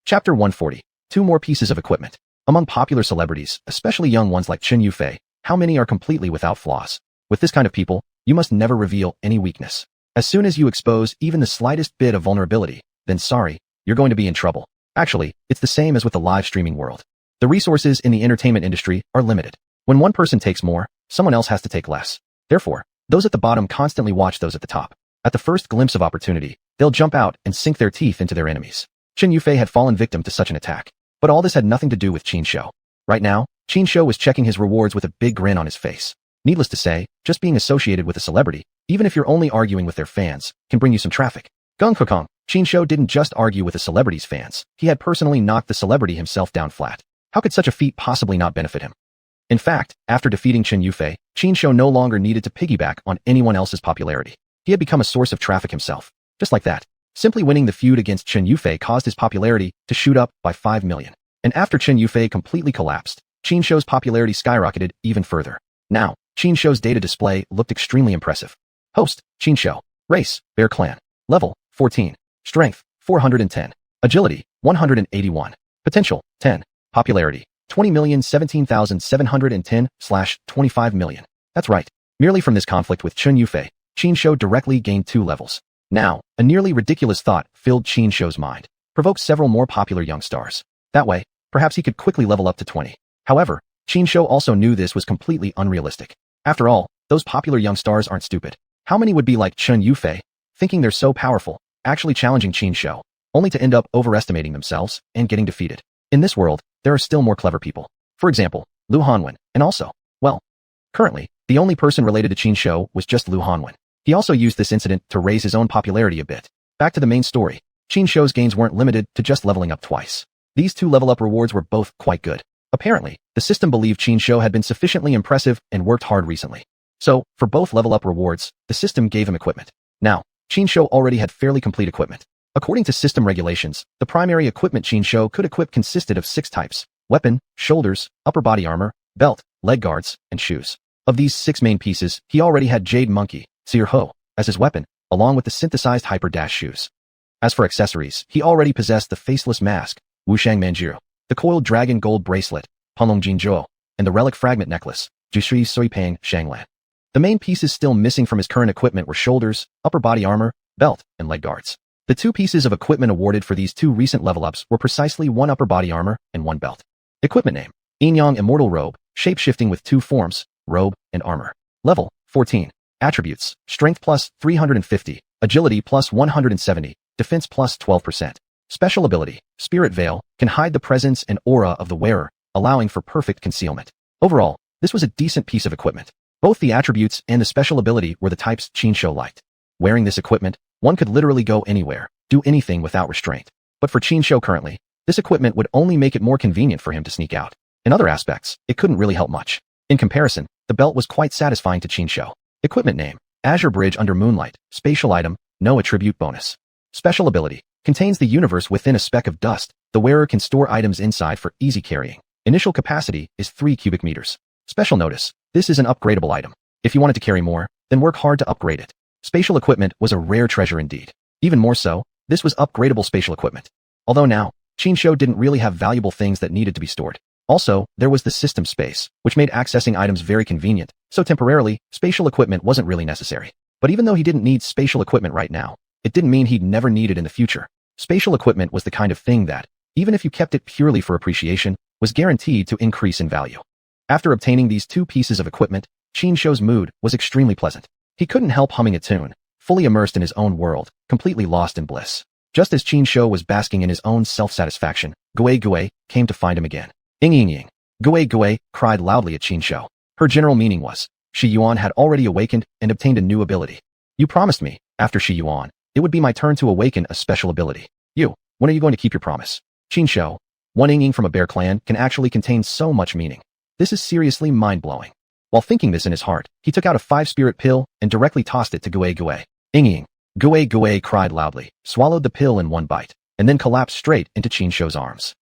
Chapter 140. 2 more pieces of equipment. Among popular celebrities, especially young ones like Chen Yufei, how many are completely without flaws? With this kind of people, you must never reveal any weakness. As soon as you expose even the slightest bit of vulnerability, then sorry, you're going to be in trouble. Actually, it's the same as with the live streaming world. The resources in the entertainment industry are limited. When one person takes more, someone else has to take less. Therefore, those at the bottom constantly watch those at the top. At the first glimpse of opportunity, they'll jump out and sink their teeth into their enemies. Chen Yufei had fallen victim to such an attack. But all this had nothing to do with Qin Shou. Right now, Qin Shou was checking his rewards with a big grin on his face. Needless to say, just being associated with a celebrity, even if you're only arguing with their fans, can bring you some traffic. Gung Hukong, Qin Shou didn't just argue with a celebrity's fans, he had personally knocked the celebrity himself down flat. How could such a feat possibly not benefit him? In fact, after defeating Chen Yufei, Qin Shou no longer needed to piggyback on anyone else's popularity. He had become a source of traffic himself. Just like that. Simply winning the feud against Chen Yufei caused his popularity to shoot up by 5 million. And after Chen Yufei completely collapsed, Qin Shou's popularity skyrocketed even further. Now, Qin Shou's data display looked extremely impressive. Host, Qin Shou. Race, Bear Clan. Level, 14. Strength, 410. Agility, 181. Potential, 10. Popularity, 20,017,710/25 million. That's right. Merely from this conflict with Chen Yufei, Qin Shou directly gained 2 levels. Now, a nearly ridiculous thought filled Qin Shou's mind. Provoked several more popular young stars. That way, perhaps he could quickly level up to 20. However, Qin Shou also knew this was completely unrealistic. After all, those popular young stars aren't stupid. How many would be like Chen Yufei, thinking they're so powerful, actually challenging Qin Shou, only to end up overestimating themselves and getting defeated? In this world, there are still more clever people. For example, xuanhuan, and also, well, currently, the only person related to Qin Shou was just xuanhuan. He also used this incident to raise his own popularity a bit. Back to the main story. Qin Shou's gains weren't limited to just leveling up twice. These 2 level-up rewards were both quite good. Apparently, the system believed Qin Shou had been sufficiently impressive and worked hard recently. So, for both level-up rewards, the system gave him equipment. Now, Qin Shou already had fairly complete equipment. According to system regulations, the primary equipment Qin Shou could equip consisted of 6 types: weapon, shoulders, upper body armor, belt, leg guards, and shoes. Of these 6 main pieces, he already had Jade Monkey, Seer Ho, as his weapon, along with the synthesized Hyper Dash shoes. As for accessories, he already possessed the faceless mask, Wushang Manjiu, the coiled dragon gold bracelet, Panlong Jinzhou, and the relic fragment necklace, Jushui Soipang Shanglan. The main pieces still missing from his current equipment were shoulders, upper body armor, belt, and leg guards. The 2 pieces of equipment awarded for these 2 recent level-ups were precisely 1 upper body armor and 1 belt. Equipment name: Yinyang Immortal Robe, shape-shifting with 2 forms, robe and armor. Level, 14. Attributes: Strength plus 350, Agility plus 170, Defense plus 12%. Special ability: Spirit Veil, can hide the presence and aura of the wearer, allowing for perfect concealment. Overall, this was a decent piece of equipment. Both the attributes and the special ability were the types Qin Shou liked. Wearing this equipment, one could literally go anywhere, do anything without restraint. But for Qin Shou currently, this equipment would only make it more convenient for him to sneak out. In other aspects, it couldn't really help much. In comparison, the belt was quite satisfying to Qin Shou. Equipment name: Azure Bridge Under Moonlight, spatial item, no attribute bonus. Special ability: contains the universe within a speck of dust. The wearer can store items inside for easy carrying. Initial capacity is 3 cubic meters. Special notice: this is an upgradable item. If you wanted to carry more, then work hard to upgrade it. Spatial equipment was a rare treasure indeed. Even more so, this was upgradable spatial equipment. Although now, Qin Shou didn't really have valuable things that needed to be stored. Also, there was the system space, which made accessing items very convenient, so temporarily, spatial equipment wasn't really necessary. But even though he didn't need spatial equipment right now, it didn't mean he'd never need it in the future. Spatial equipment was the kind of thing that, even if you kept it purely for appreciation, was guaranteed to increase in value. After obtaining these 2 pieces of equipment, Qin Shou's mood was extremely pleasant. He couldn't help humming a tune, fully immersed in his own world, completely lost in bliss. Just as Qin Shou was basking in his own self-satisfaction, Gui came to find him again. Ying. Gui cried loudly at Qin Shou. Her general meaning was, Xuanhuan had already awakened and obtained a new ability. You promised me, after Xuanhuan, it would be my turn to awaken a special ability. When are you going to keep your promise? Qin Shou, one Ying from a bear clan can actually contain so much meaning. This is seriously mind-blowing. While thinking this in his heart, he took out a 5-spirit pill and directly tossed it to Gui. Ying. Gui cried loudly, swallowed the pill in one bite, and then collapsed straight into Qin Shou's arms.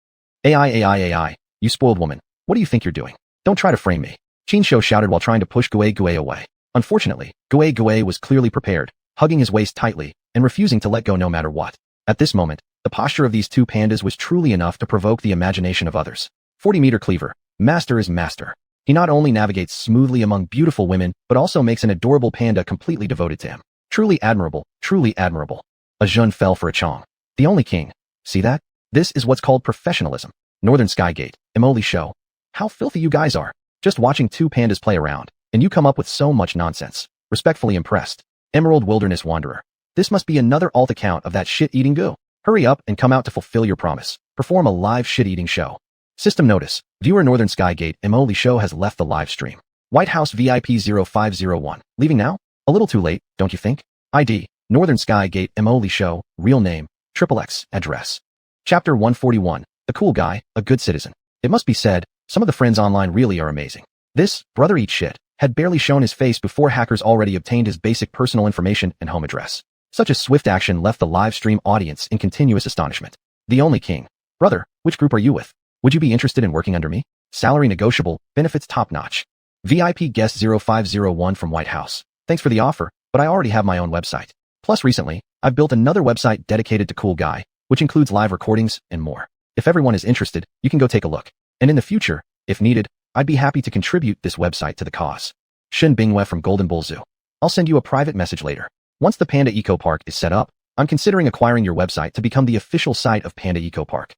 AI, you spoiled woman. What do you think you're doing? Don't try to frame me. Qin Shou shouted while trying to push Gui away. Unfortunately, Gui was clearly prepared, hugging his waist tightly and refusing to let go no matter what. At this moment, the posture of these two pandas was truly enough to provoke the imagination of others. 40-meter cleaver. Master is master. He not only navigates smoothly among beautiful women, but also makes an adorable panda completely devoted to him. Truly admirable, truly admirable. A Jun fell for a Chong. The only king. See that? This is what's called professionalism. Northern Skygate, Emoli Show. How filthy you guys are. Just watching two pandas play around, and you come up with so much nonsense. Respectfully impressed. Emerald Wilderness Wanderer. This must be another alt account of that shit-eating goo. Hurry up and come out to fulfill your promise. Perform a live shit-eating show. System notice. Viewer Northern Skygate Emoli Show has left the live stream. White House VIP 0501. Leaving now? A little too late, don't you think? ID. Northern Skygate Emoli Show. Real name. XXX. Address. Chapter 141. The cool guy, a good citizen. It must be said, some of the friends online really are amazing. This, brother eat shit, had barely shown his face before hackers already obtained his basic personal information and home address. Such a swift action left the live stream audience in continuous astonishment. The only king. Brother, which group are you with? Would you be interested in working under me? Salary negotiable, benefits top-notch. VIP guest 0501 from White House. Thanks for the offer, but I already have my own website. Plus recently, I've built another website dedicated to Cool Guy, which includes live recordings and more. If everyone is interested, you can go take a look. And in the future, if needed, I'd be happy to contribute this website to the cause. Shin Bingwe from Golden Bull Zoo. I'll send you a private message later. Once the Panda Eco Park is set up, I'm considering acquiring your website to become the official site of Panda Eco Park.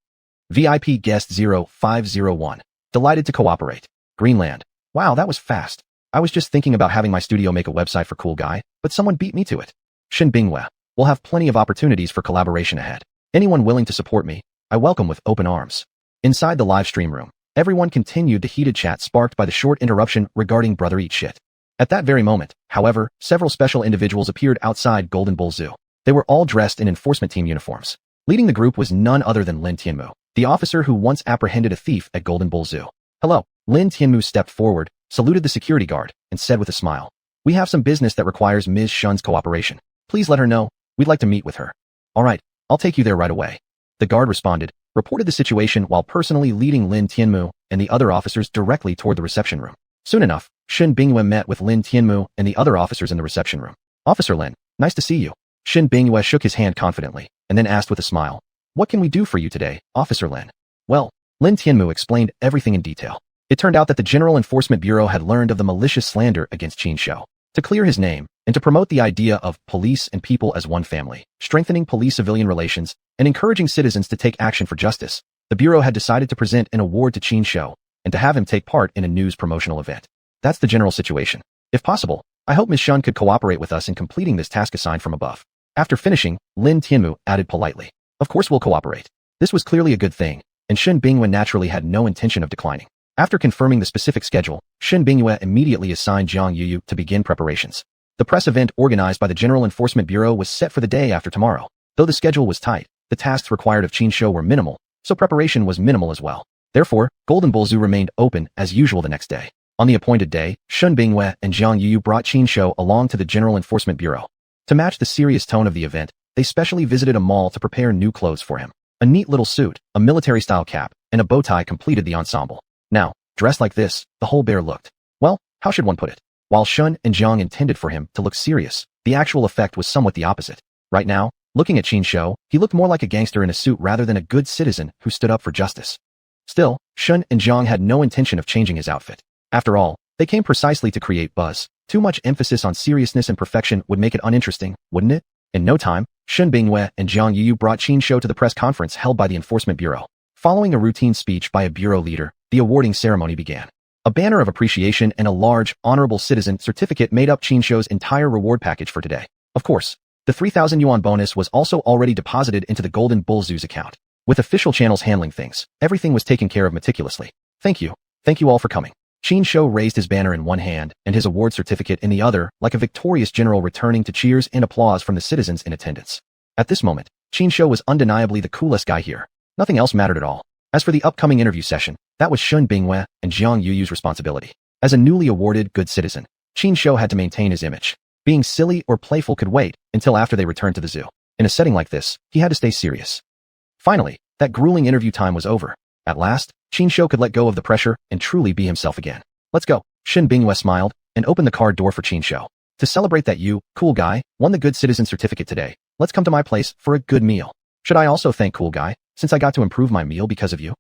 VIP guest 0501. Delighted to cooperate. Greenland. Wow, that was fast. I was just thinking about having my studio make a website for Cool Guy, but someone beat me to it. Shin Bingwe. We'll have plenty of opportunities for collaboration ahead. Anyone willing to support me, I welcome with open arms. Inside the live stream room, everyone continued the heated chat sparked by the short interruption regarding Brother Eat Shit. At that very moment, however, several special individuals appeared outside Golden Bull Zoo. They were all dressed in enforcement team uniforms. Leading the group was none other than Lin Tianmu, the officer who once apprehended a thief at Golden Bull Zoo. Hello. Lin Tianmu stepped forward, saluted the security guard, and said with a smile, "We have some business that requires Ms. Shun's cooperation. Please let her know. We'd like to meet with her." "All right, I'll take you there right away." The guard responded, reported the situation while personally leading Lin Tianmu and the other officers directly toward the reception room. Soon enough, Shin Bingwe met with Lin Tianmu and the other officers in the reception room. "Officer Lin, nice to see you." Shin Bingwe shook his hand confidently, and then asked with a smile, "What can we do for you today, Officer Lin?" Well, Lin Tianmu explained everything in detail. It turned out that the General Enforcement Bureau had learned of the malicious slander against Qin Shou. To clear his name, and to promote the idea of police and people as one family, strengthening police-civilian relations, and encouraging citizens to take action for justice, the Bureau had decided to present an award to Qin Shou, and to have him take part in a news promotional event. That's the general situation. If possible, I hope Ms. Shun could cooperate with us in completing this task assigned from above. After finishing, Lin Tianmu added politely, "Of course we'll cooperate." This was clearly a good thing, and Shin Bingwe naturally had no intention of declining. After confirming the specific schedule, Shin Bingwe immediately assigned Jiang Yuyu to begin preparations. The press event organized by the General Enforcement Bureau was set for the day after tomorrow. Though the schedule was tight, the tasks required of Qin Shou were minimal, so preparation was minimal as well. Therefore, Golden Bull Zoo remained open as usual the next day. On the appointed day, Shin Bingwe and Jiang Yuyu brought Qin Shou along to the General Enforcement Bureau. To match the serious tone of the event, they specially visited a mall to prepare new clothes for him. A neat little suit, a military-style cap, and a bow tie completed the ensemble. Now, dressed like this, the whole bear looked, well, how should one put it? While Shun and Jiang intended for him to look serious, the actual effect was somewhat the opposite. Right now, looking at Qin Shou, he looked more like a gangster in a suit rather than a good citizen who stood up for justice. Still, Shun and Jiang had no intention of changing his outfit. After all, they came precisely to create buzz. Too much emphasis on seriousness and perfection would make it uninteresting, wouldn't it? In no time, Shin Bingwe and Jiang Yuyu brought Qin Shou to the press conference held by the Enforcement Bureau. Following a routine speech by a bureau leader, the awarding ceremony began. A banner of appreciation and a large, honorable citizen certificate made up Qin Shou's entire reward package for today. Of course, The 3,000 yuan bonus was also already deposited into the Golden Bull Zoo's account. With official channels handling things, everything was taken care of meticulously. Thank you. Thank you all for coming. Qin Shou raised his banner in one hand and his award certificate in the other, like a victorious general returning to cheers and applause from the citizens in attendance. At this moment, Qin Shou was undeniably the coolest guy here. Nothing else mattered at all. As for the upcoming interview session, that was Shun Bingyue and Jiang Yuyu's responsibility. As a newly awarded good citizen, Qin Shou had to maintain his image. Being silly or playful could wait until after they returned to the zoo. In a setting like this, he had to stay serious. Finally, that grueling interview time was over. At last, Qin Shou could let go of the pressure and truly be himself again. Let's go. Shun Bingyue smiled and opened the car door for Qin Shou. To celebrate that you, cool guy, won the good citizen certificate today, let's come to my place for a good meal. Should I also thank cool guy, since I got to improve my meal because of you?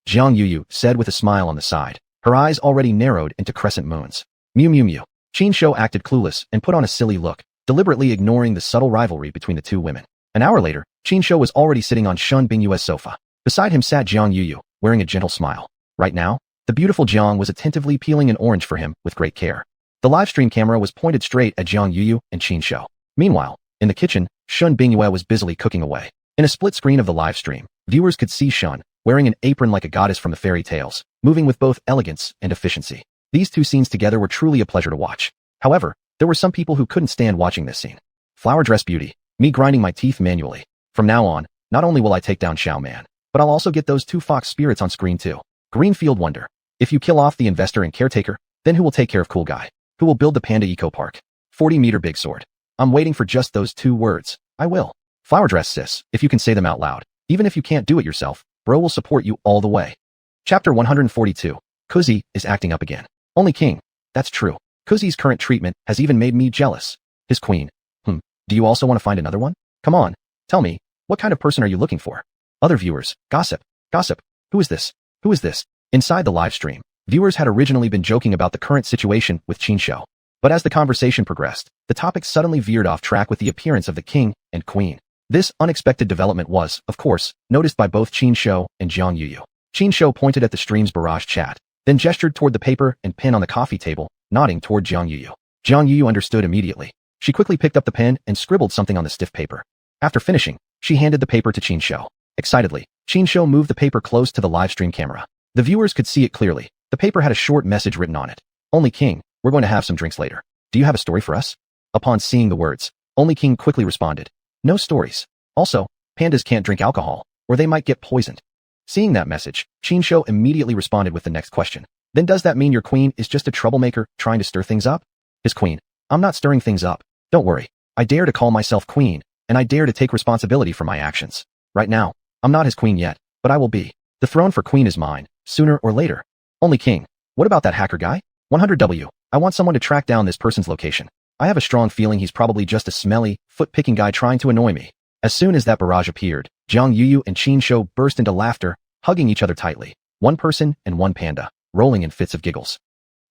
Jiang Yuyu said with a smile on the side. Her eyes already narrowed into crescent moons. Mew mew mew. Qin Shou acted clueless and put on a silly look, deliberately ignoring the subtle rivalry between the two women. An hour later, Qin Shou was already sitting on Shun Bingyue's sofa. Beside him sat Jiang Yuyu, wearing a gentle smile. Right now, the beautiful Jiang was attentively peeling an orange for him with great care. The livestream camera was pointed straight at Jiang Yuyu and Qin Shou. Meanwhile, in the kitchen, Shun Bingyue was busily cooking away. In a split screen of the livestream, viewers could see Shun, wearing an apron like a goddess from the fairy tales, moving with both elegance and efficiency. These two scenes together were truly a pleasure to watch. However, there were some people who couldn't stand watching this scene. Flower dress beauty, me grinding my teeth manually. From now on, not only will I take down Xiao Man, but I'll also get those two fox spirits on screen too. Greenfield wonder. If you kill off the investor and caretaker, then who will take care of cool guy? Who will build the Panda Eco Park? 40-meter big sword. I'm waiting for just those two words. I will. Flower dress sis, if you can say them out loud. Even if you can't do it yourself, bro will support you all the way. Chapter 142. Kuzi is acting up again. Only king. That's true. Kuzi's current treatment has even made me jealous. His queen. Do you also want to find another one? Come on. Tell me, what kind of person are you looking for? Other viewers. Gossip. Gossip. Who is this? Who is this? Inside the live stream, viewers had originally been joking about the current situation with Qin Shou. But as the conversation progressed, the topic suddenly veered off track with the appearance of the king and queen. This unexpected development was, of course, noticed by both Qin Shou and Jiang Yuyu. Qin Shou pointed at the stream's barrage chat, then gestured toward the paper and pen on the coffee table, nodding toward Jiang Yuyu. Jiang Yuyu understood immediately. She quickly picked up the pen and scribbled something on the stiff paper. After finishing, she handed the paper to Qin Shou. Excitedly, Qin Shou moved the paper close to the live stream camera. The viewers could see it clearly. The paper had a short message written on it. Only king, we're going to have some drinks later. Do you have a story for us? Upon seeing the words, Only king quickly responded. No stories. Also, pandas can't drink alcohol, or they might get poisoned. Seeing that message, Qin Shou immediately responded with the next question. Then does that mean your queen is just a troublemaker trying to stir things up? His queen. I'm not stirring things up. Don't worry. I dare to call myself queen, and I dare to take responsibility for my actions. Right now, I'm not his queen yet, but I will be. The throne for queen is mine, sooner or later. Only king. What about that hacker guy? 100W. I want someone to track down this person's location. I have a strong feeling he's probably just a smelly, foot-picking guy trying to annoy me. As soon as that barrage appeared, Jiang Yuyu and Qin Shou burst into laughter, hugging each other tightly. One person and one panda, rolling in fits of giggles.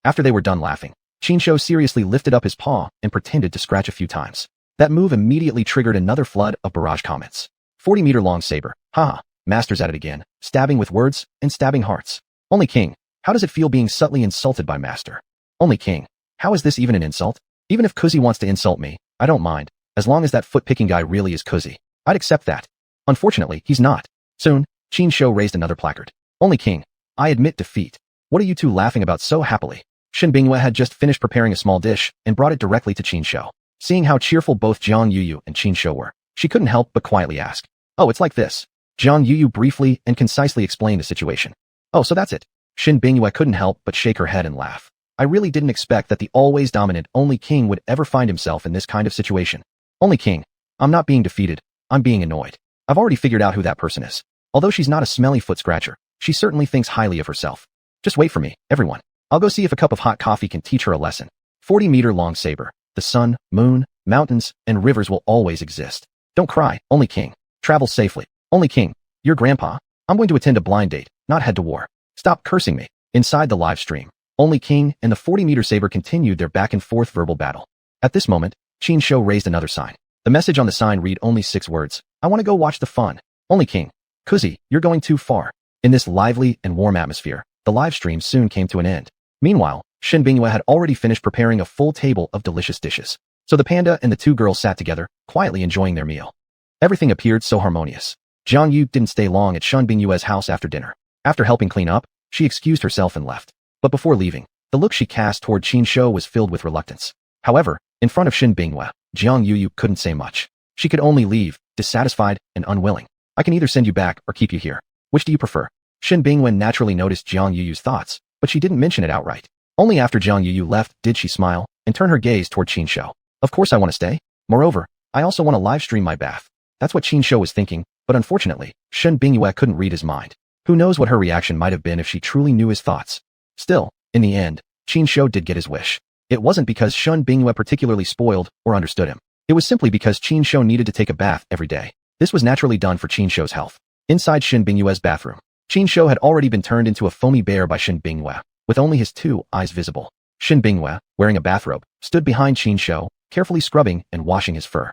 After they were done laughing, Qin Shou seriously lifted up his paw and pretended to scratch a few times. That move immediately triggered another flood of barrage comments. 40-meter long saber. Haha, master's at it again, stabbing with words and stabbing hearts. Only king. How does it feel being subtly insulted by master? Only king. How is this even an insult? Even if Kuzi wants to insult me, I don't mind. As long as that foot-picking guy really is Kuzi, I'd accept that. Unfortunately, he's not. Soon, Qin Shou raised another placard. Only king. I admit defeat. What are you two laughing about so happily? Shun Bingyue had just finished preparing a small dish and brought it directly to Qin Shou. Seeing how cheerful both Jiang Yuyu and Qin Shou were, she couldn't help but quietly ask. Oh, it's like this. Jiang Yuyu briefly and concisely explained the situation. Oh, so that's it. Shun Bingyue couldn't help but shake her head and laugh. I really didn't expect that the always dominant Only King would ever find himself in this kind of situation. Only King. I'm not being defeated. I'm being annoyed. I've already figured out who that person is. Although she's not a smelly foot scratcher, she certainly thinks highly of herself. Just wait for me, everyone. I'll go see if a cup of hot coffee can teach her a lesson. 40-meter long saber. The sun, moon, mountains, and rivers will always exist. Don't cry, Only King. Travel safely. Only King. Your grandpa. I'm going to attend a blind date, not head to war. Stop cursing me. Inside the live stream, Only King and the 40-meter saber continued their back-and-forth verbal battle. At this moment, Qin Shou raised another sign. The message on the sign read only 6 words. I want to go watch the fun. Only King. Kuzi, you're going too far. In this lively and warm atmosphere, the live stream soon came to an end. Meanwhile, Shun Bingyue had already finished preparing a full table of delicious dishes. So the panda and the two girls sat together, quietly enjoying their meal. Everything appeared so harmonious. Jiang Yu didn't stay long at Shen Bingyue's house after dinner. After helping clean up, she excused herself and left. But before leaving, the look she cast toward Qin Shou was filled with reluctance. However, in front of Shen Bingyue, Jiang Yu couldn't say much. She could only leave, dissatisfied and unwilling. I can either send you back or keep you here. Which do you prefer? Shen Bingyue naturally noticed Jiang Yu's thoughts, but she didn't mention it outright. Only after Jiang Yu left did she smile and turn her gaze toward Qin Shou. Of course I want to stay. Moreover, I also want to live stream my bath. That's what Qin Shou was thinking, but unfortunately, Shen Bingyue couldn't read his mind. Who knows what her reaction might have been if she truly knew his thoughts. Still, in the end, Qin Shou did get his wish. It wasn't because Shen Bingyue particularly spoiled or understood him. It was simply because Qin Shou needed to take a bath every day. This was naturally done for Qin Shou's health. Inside Shen Bingyue's bathroom, Qin Shou had already been turned into a foamy bear by Shen Bingyue, with only his two eyes visible. Shen Bingyue, wearing a bathrobe, stood behind Qin Shou, carefully scrubbing and washing his fur.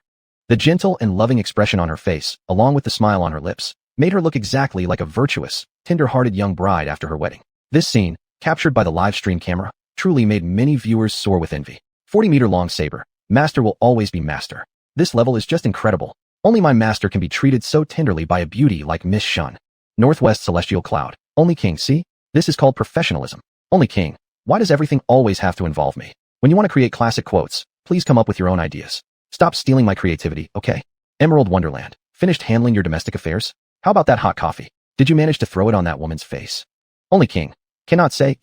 The gentle and loving expression on her face, along with the smile on her lips, made her look exactly like a virtuous, tender-hearted young bride after her wedding. This scene, captured by the live stream camera, truly made many viewers soar with envy. 40-meter-long saber. Master will always be master. This level is just incredible. Only my master can be treated so tenderly by a beauty like Miss Shun. Northwest Celestial Cloud. Only King, see? This is called professionalism. Only King. Why does everything always have to involve me? When you want to create classic quotes, please come up with your own ideas. Stop stealing my creativity, okay? Emerald Wonderland. Finished handling your domestic affairs? How about that hot coffee? Did you manage to throw it on that woman's face? Only King. Cannot say.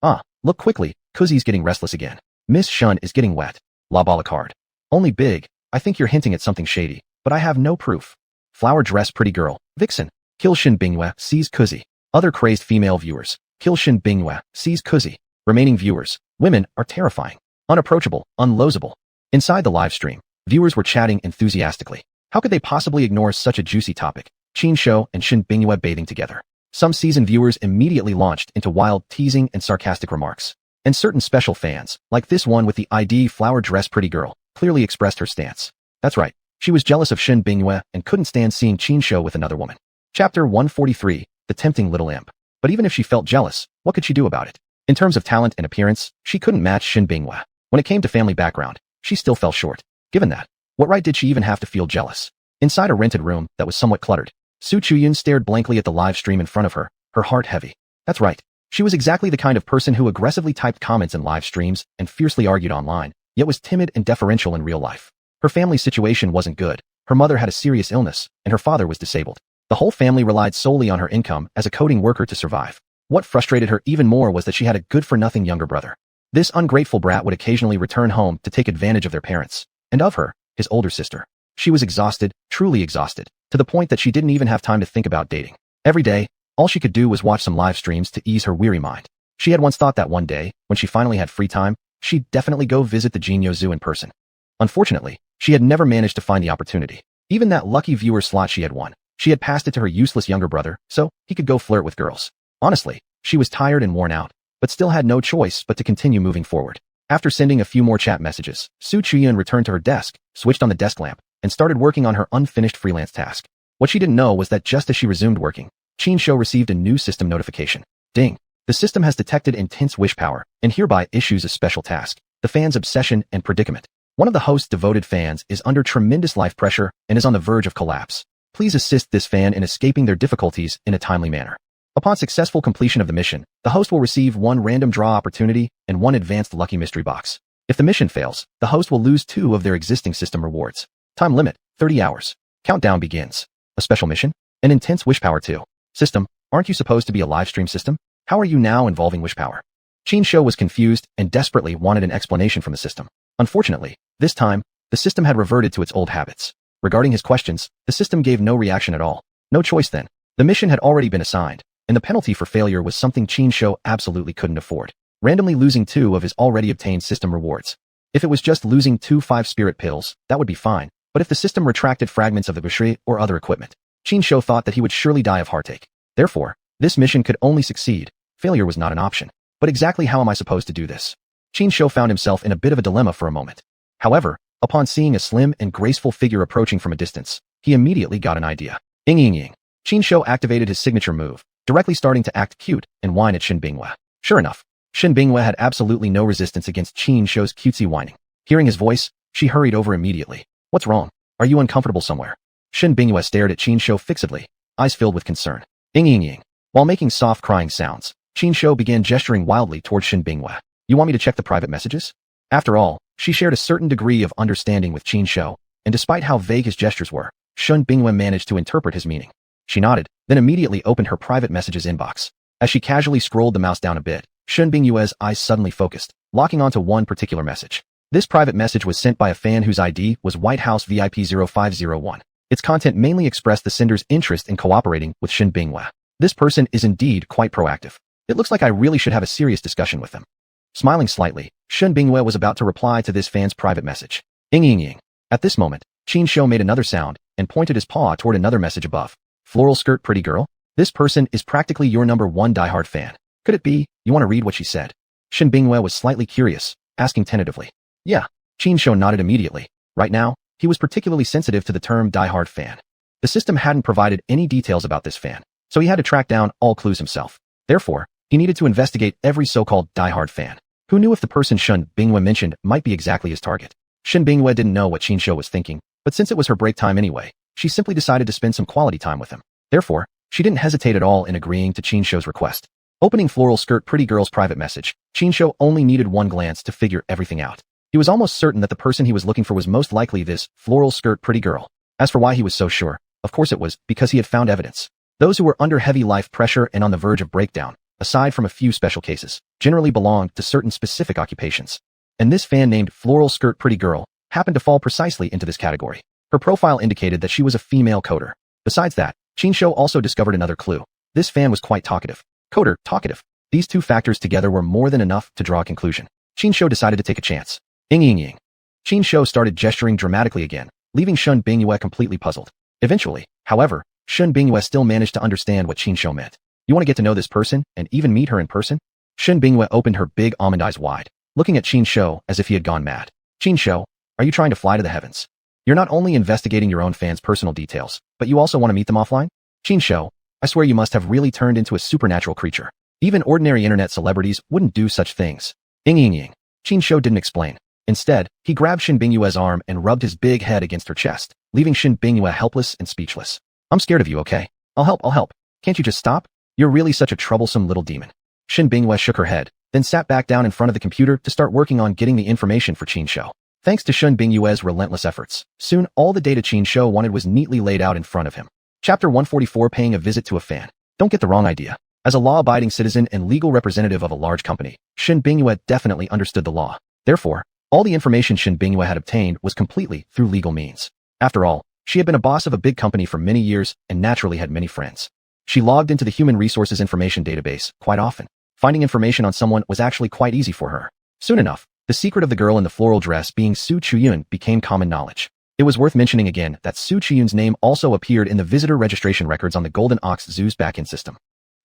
Ah, look quickly, Kuzi's getting restless again. Miss Shun is getting wet. La Balacard. Only Big. I think you're hinting at something shady, but I have no proof. Flower dress pretty girl. Vixen. Kill Shen Bingyue, sees Kuzi. Other crazed female viewers. Kill Shen Bingyue, sees Kuzi. Remaining viewers. Women are terrifying. Unapproachable, unlosable. Inside the live stream, viewers were chatting enthusiastically. How could they possibly ignore such a juicy topic? Qin Shou and Shen Bingyue bathing together. Some seasoned viewers immediately launched into wild, teasing and sarcastic remarks. And certain special fans, like this one with the ID flower dress pretty girl, clearly expressed her stance. That's right, she was jealous of Shen Bingyue and couldn't stand seeing Qin Shou with another woman. Chapter 143, The Tempting Little Imp. But even if she felt jealous, what could she do about it? In terms of talent and appearance, she couldn't match Shen Bingyue. When it came to family background, she still fell short. Given that, what right did she even have to feel jealous? Inside a rented room that was somewhat cluttered, Su Chuyun stared blankly at the live stream in front of her, her heart heavy. That's right. She was exactly the kind of person who aggressively typed comments in live streams and fiercely argued online, yet was timid and deferential in real life. Her family situation wasn't good. Her mother had a serious illness, and her father was disabled. The whole family relied solely on her income as a coding worker to survive. What frustrated her even more was that she had a good-for-nothing younger brother. This ungrateful brat would occasionally return home to take advantage of their parents, and of her, his older sister. She was exhausted, truly exhausted, to the point that she didn't even have time to think about dating. Every day, all she could do was watch some live streams to ease her weary mind. She had once thought that one day, when she finally had free time, she'd definitely go visit the Jinyo Zoo in person. Unfortunately, she had never managed to find the opportunity. Even that lucky viewer slot she had won, she had passed it to her useless younger brother, so he could go flirt with girls. Honestly, she was tired and worn out, but still had no choice but to continue moving forward. After sending a few more chat messages, Su Chuyun returned to her desk, switched on the desk lamp, and started working on her unfinished freelance task. What she didn't know was that just as she resumed working, Qin Shou received a new system notification. Ding! The system has detected intense wish power, and hereby issues a special task, the fan's obsession and predicament. One of the host's devoted fans is under tremendous life pressure and is on the verge of collapse. Please assist this fan in escaping their difficulties in a timely manner. Upon successful completion of the mission, the host will receive one random draw opportunity and one advanced lucky mystery box. If the mission fails, the host will lose 2 of their existing system rewards. Time limit, 30 hours. Countdown begins. A special mission? An intense wish power too. System, aren't you supposed to be a live stream system? How are you now involving wish power? Qin Shou was confused and desperately wanted an explanation from the system. Unfortunately, this time, the system had reverted to its old habits. Regarding his questions, the system gave no reaction at all. No choice then. The mission had already been assigned, and the penalty for failure was something Qin Shou absolutely couldn't afford. Randomly losing 2 of his already obtained system rewards. If it was just losing 2 5-spirit pills, that would be fine, but if the system retracted fragments of the boucherie or other equipment, Qin Shou thought that he would surely die of heartache. Therefore, this mission could only succeed. Failure was not an option. But exactly how am I supposed to do this? Qin Shou found himself in a bit of a dilemma for a moment. However, upon seeing a slim and graceful figure approaching from a distance, he immediately got an idea. Ying. Qin Shou activated his signature move, directly starting to act cute and whine at Shen Bingyue. Sure enough, Shen Bingyue had absolutely no resistance against Qin Shou's cutesy whining. Hearing his voice, She hurried over immediately. What's wrong? Are you uncomfortable somewhere? Shen Bingyue stared at Qin Shou fixedly, eyes filled with concern. Ying ying ying. While making soft crying sounds, Qin Shou began gesturing wildly toward Shen Bingyue. You want me to check the private messages? After all, she shared a certain degree of understanding with Qin Shou, and despite how vague his gestures were, Shen Bingyue managed to interpret his meaning. She nodded, then immediately opened her private messages inbox. As she casually scrolled the mouse down a bit, Shen Bingyue's eyes suddenly focused, locking onto one particular message. This private message was sent by a fan whose ID was White House VIP 0501. Its content mainly expressed the sender's interest in cooperating with Shen Bingyue. This person is indeed quite proactive. It looks like I really should have a serious discussion with them. Smiling slightly, Shen Bingyue was about to reply to this fan's private message. Ying ying ying. At this moment, Qin Shou made another sound and pointed his paw toward another message above. Floral skirt pretty girl? This person is practically your #1 diehard fan. Could it be, you want to read what she said? Shen Bingyue was slightly curious, asking tentatively. Yeah. Qin Shou nodded immediately. Right now, he was particularly sensitive to the term diehard fan. The system hadn't provided any details about this fan, so he had to track down all clues himself. Therefore, he needed to investigate every so-called diehard fan. Who knew if the person Shen Bingyue mentioned might be exactly his target? Shen Bingyue didn't know what Qin Shou was thinking, but since it was her break time anyway, she simply decided to spend some quality time with him. Therefore, she didn't hesitate at all in agreeing to Qin Shou's request. Opening floral skirt pretty girl's private message, Qin Shou only needed one glance to figure everything out. He was almost certain that the person he was looking for was most likely this floral skirt pretty girl. As for why he was so sure, of course it was because he had found evidence. Those who were under heavy life pressure and on the verge of breakdown, aside from a few special cases, generally belonged to certain specific occupations. And this fan named Floral Skirt Pretty Girl happened to fall precisely into this category. Her profile indicated that she was a female coder. Besides that, Qin Shou also discovered another clue. This fan was quite talkative. Coder, talkative. These two factors together were more than enough to draw a conclusion. Qin Shou decided to take a chance. Ying ying ying. Qin Shou started gesturing dramatically again, leaving Shen Bingyue completely puzzled. Eventually, however, Shen Bingyue still managed to understand what Qin Shou meant. You want to get to know this person and even meet her in person? Shen Bingyue opened her big almond eyes wide, looking at Qin Shou as if he had gone mad. Qin Shou, are you trying to fly to the heavens? You're not only investigating your own fans' personal details, but you also want to meet them offline? Qin Shou, I swear you must have really turned into a supernatural creature. Even ordinary internet celebrities wouldn't do such things. Ying ying ying. Qin Shou didn't explain. Instead, he grabbed Shen Bingyue's arm and rubbed his big head against her chest, leaving Shen Bingyue helpless and speechless. I'm scared of you, okay? I'll help. Can't you just stop? You're really such a troublesome little demon. Shen Bingyue shook her head, then sat back down in front of the computer to start working on getting the information for Qin Shou. Thanks to Shen Bingyue's relentless efforts, soon all the data Qin Shou wanted was neatly laid out in front of him. Chapter 144 Paying a Visit to a Fan. Don't get the wrong idea. As a law-abiding citizen and legal representative of a large company, Shen Bingyue definitely understood the law. Therefore, all the information Shen Bingyue had obtained was completely through legal means. After all, she had been a boss of a big company for many years and naturally had many friends. She logged into the Human Resources Information Database quite often. Finding information on someone was actually quite easy for her. Soon enough, the secret of the girl in the floral dress being Su Chuyun became common knowledge. It was worth mentioning again that Su Chuyun's name also appeared in the visitor registration records on the Golden Ox Zoo's backend system.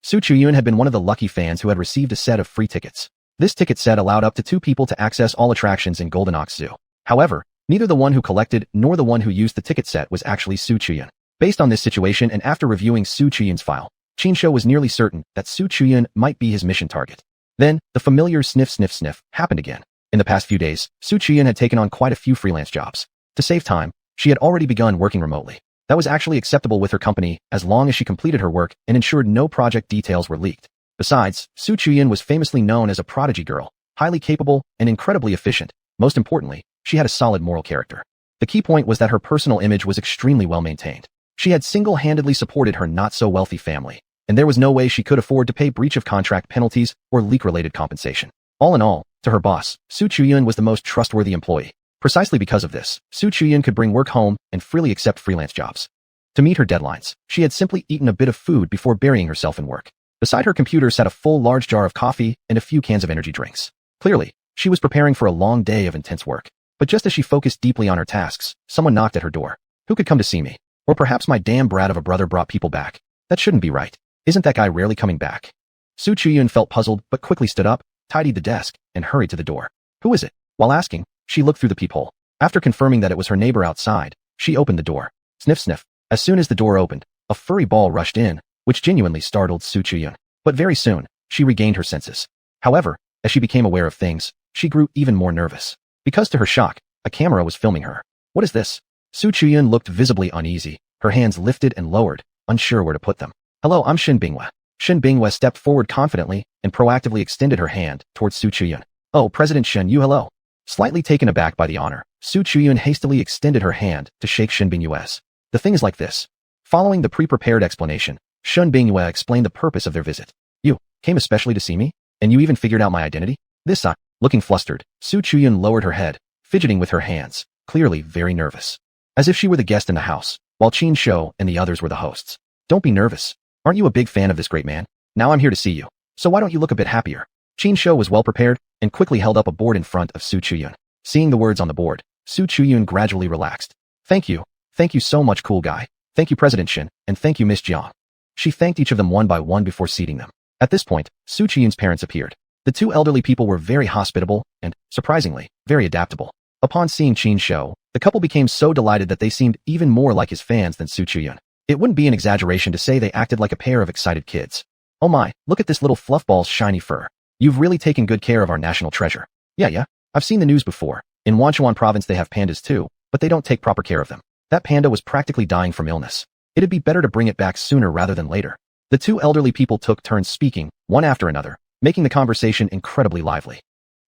Su Chuyun had been one of the lucky fans who had received a set of free tickets. This ticket set allowed up to 2 people to access all attractions in Golden Ox Zoo. However, neither the one who collected nor the one who used the ticket set was actually Su Chuyun. Based on this situation and after reviewing Su Chuyun's file, Qin Shou was nearly certain that Su Chuyun might be his mission target. Then, the familiar sniff happened again. In the past few days, Su Chuyun had taken on quite a few freelance jobs. To save time, she had already begun working remotely. That was actually acceptable with her company as long as she completed her work and ensured no project details were leaked. Besides, Su Chuyun was famously known as a prodigy girl, highly capable and incredibly efficient. Most importantly, she had a solid moral character. The key point was that her personal image was extremely well maintained. She had single-handedly supported her not-so-wealthy family, and there was no way she could afford to pay breach of contract penalties or leak-related compensation. All in all, to her boss, Su Chuyun was the most trustworthy employee. Precisely because of this, Su Chuyun could bring work home and freely accept freelance jobs. To meet her deadlines, she had simply eaten a bit of food before burying herself in work. Beside her computer sat a full large jar of coffee and a few cans of energy drinks. Clearly, she was preparing for a long day of intense work. But just as she focused deeply on her tasks, someone knocked at her door. Who could come to see me? Or perhaps my damn brat of a brother brought people back. That shouldn't be right. Isn't that guy rarely coming back? Su Chuyun felt puzzled but quickly stood up, tidied the desk, and hurried to the door. Who is it? While asking, she looked through the peephole. After confirming that it was her neighbor outside, she opened the door. Sniff. As soon as the door opened, a furry ball rushed in, which genuinely startled Su Chuyun. But very soon, she regained her senses. However, as she became aware of things, she grew even more nervous. Because to her shock, A camera was filming her. What is this? Su Chuyun looked visibly uneasy, her hands lifted and lowered, unsure where to put them. Hello, I'm Shin Binghua. Shin Binghua stepped forward confidently and proactively extended her hand towards Su Chuyun. Oh, President Shin Yu, hello. Slightly taken aback by the honor, Su Chuyun hastily extended her hand to shake Shin Binghua's. The thing is like this. Following the pre-prepared explanation, Shin Binghua explained the purpose of their visit. You came especially to see me? And you even figured out my identity? This, looking flustered, Su Chuyun lowered her head, fidgeting with her hands, clearly very nervous. As if she were the guest in the house, while Qin Shou and the others were the hosts. Don't be nervous. Aren't you a big fan of this great man? Now I'm here to see you. So why don't you look a bit happier? Qin Shou was well prepared and quickly held up a board in front of Su Chuyun. Seeing the words on the board, Su Chuyun gradually relaxed. Thank you. Thank you so much, cool guy. Thank you, President Shin, and thank you, Miss Jiang. She thanked each of them one by one before seating them. At this point, Su Chuyun's parents appeared. The two elderly people were very hospitable and, surprisingly, very adaptable. Upon seeing Qin Shou, the couple became so delighted that they seemed even more like his fans than Su Chuyun. It wouldn't be an exaggeration to say they acted like a pair of excited kids. Oh my, look at this little fluffball's shiny fur. You've really taken good care of our national treasure. Yeah, I've seen the news before. In xuanhuan province they have pandas too, but they don't take proper care of them. That panda was practically dying from illness. It'd be better to bring it back sooner rather than later. The two elderly people took turns speaking, one after another, making the conversation incredibly lively.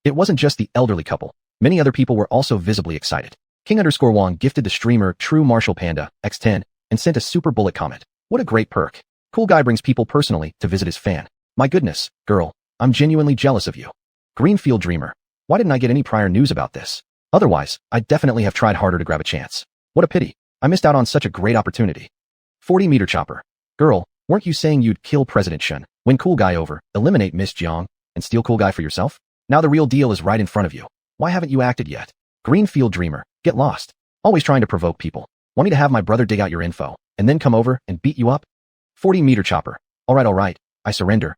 It wasn't just the elderly couple. Many other people were also visibly excited. King_Wang gifted the streamer True Martial Panda X10 and sent a super bullet comment. What a great perk. Cool guy brings people personally to visit his fan. My goodness, girl, I'm genuinely jealous of you. Greenfield Dreamer. Why didn't I get any prior news about this? Otherwise, I'd definitely have tried harder to grab a chance. What a pity. I missed out on such a great opportunity. 40-meter chopper. Girl, weren't you saying you'd kill President Shen, win cool guy over, eliminate Miss Jiang, and steal cool guy for yourself? Now the real deal is right in front of you. Why haven't you acted yet? Greenfield Dreamer. Get lost. Always trying to provoke people. Want me to have my brother dig out your info, and then come over and beat you up? 40-meter chopper. Alright. I surrender.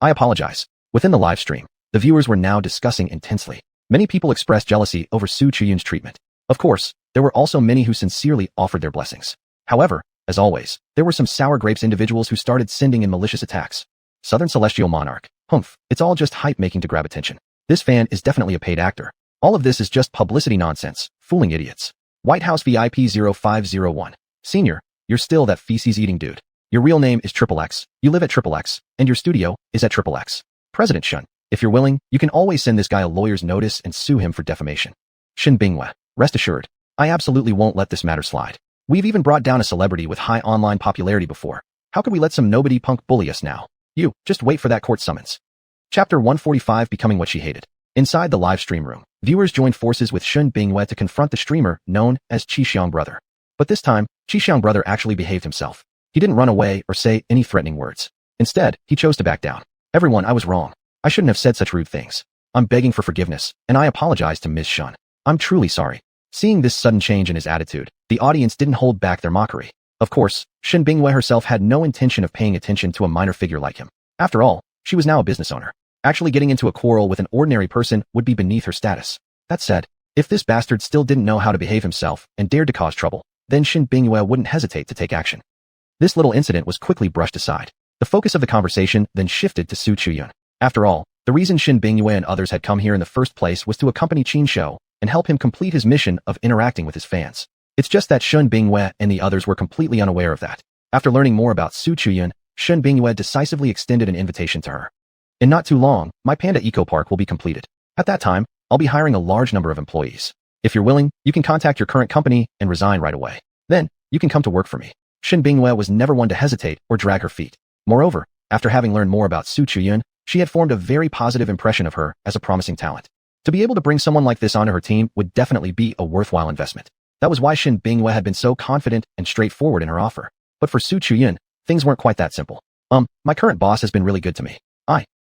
I apologize. Within the live stream, the viewers were now discussing intensely. Many people expressed jealousy over Su Chuyun's treatment. Of course, there were also many who sincerely offered their blessings. However, as always, there were some sour grapes individuals who started sending in malicious attacks. Southern Celestial Monarch. Humph, it's all just hype making to grab attention. This fan is definitely a paid actor. All of this is just publicity nonsense, fooling idiots. White House VIP 0501. Senior, you're still that feces-eating dude. Your real name is XXX, you live at XXX, and your studio is at XXX. President Shun, if you're willing, you can always send this guy a lawyer's notice and sue him for defamation. Shin Binghua, rest assured, I absolutely won't let this matter slide. We've even brought down a celebrity with high online popularity before. How could we let some nobody punk bully us now? You, just wait for that court summons. Chapter 145 Becoming What She Hated. Inside the live stream room, viewers joined forces with Shin Binghua to confront the streamer known as Qixiang Brother. But this time, Qixiang Brother actually behaved himself. He didn't run away or say any threatening words. Instead, he chose to back down. Everyone, I was wrong. I shouldn't have said such rude things. I'm begging for forgiveness, and I apologize to Ms. Shun. I'm truly sorry. Seeing this sudden change in his attitude, the audience didn't hold back their mockery. Of course, Shin Binghua herself had no intention of paying attention to a minor figure like him. After all, she was now a business owner. Actually getting into a quarrel with an ordinary person would be beneath her status. That said, if this bastard still didn't know how to behave himself and dared to cause trouble, then Shin Binghua wouldn't hesitate to take action. This little incident was quickly brushed aside. The focus of the conversation then shifted to Su Chuyun. After all, the reason Shin Binghua and others had come here in the first place was to accompany Qin Shou and help him complete his mission of interacting with his fans. It's just that Shin Binghua and the others were completely unaware of that. After learning more about Su Chuyun, Shin Binghua decisively extended an invitation to her. In not too long, my Panda Eco Park will be completed. At that time, I'll be hiring a large number of employees. If you're willing, you can contact your current company and resign right away. Then, you can come to work for me. Shin Binghua was never one to hesitate or drag her feet. Moreover, after having learned more about Su Chuyun, she had formed a very positive impression of her as a promising talent. To be able to bring someone like this onto her team would definitely be a worthwhile investment. That was why Shin Binghua had been so confident and straightforward in her offer. But for Su Chuyun, things weren't quite that simple. My current boss has been really good to me.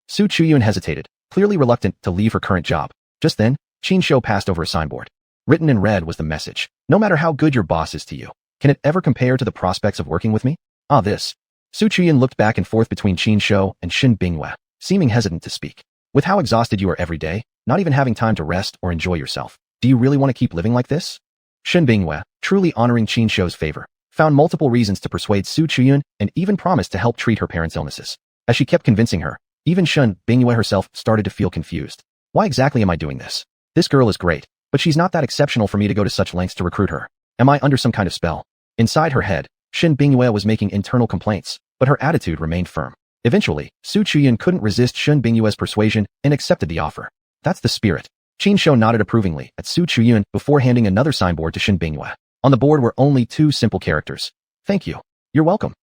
Su Chuyun hesitated, clearly reluctant to leave her current job. Just then, Qin Shou passed over a signboard. Written in red was the message. No matter how good your boss is to you, can it ever compare to the prospects of working with me? This. Su Chuyun looked back and forth between Qin Shou and Shin Binghua, seeming hesitant to speak. With how exhausted you are every day, not even having time to rest or enjoy yourself, do you really want to keep living like this? Shin Binghua, truly honoring Qin Shou's favor, found multiple reasons to persuade Su Chuyun and even promised to help treat her parents' illnesses. As she kept convincing her, even Shin Binghua herself started to feel confused. Why exactly am I doing this? This girl is great, but she's not that exceptional for me to go to such lengths to recruit her. Am I under some kind of spell? Inside her head, Shin Bingyue was making internal complaints, but her attitude remained firm. Eventually, Su Chuyan couldn't resist Shin Bingyue's persuasion and accepted the offer. That's the spirit. Qin Shou nodded approvingly at Su Chuyan before handing another signboard to Shin Bingyue. On the board were only 2 simple characters. Thank you. You're welcome.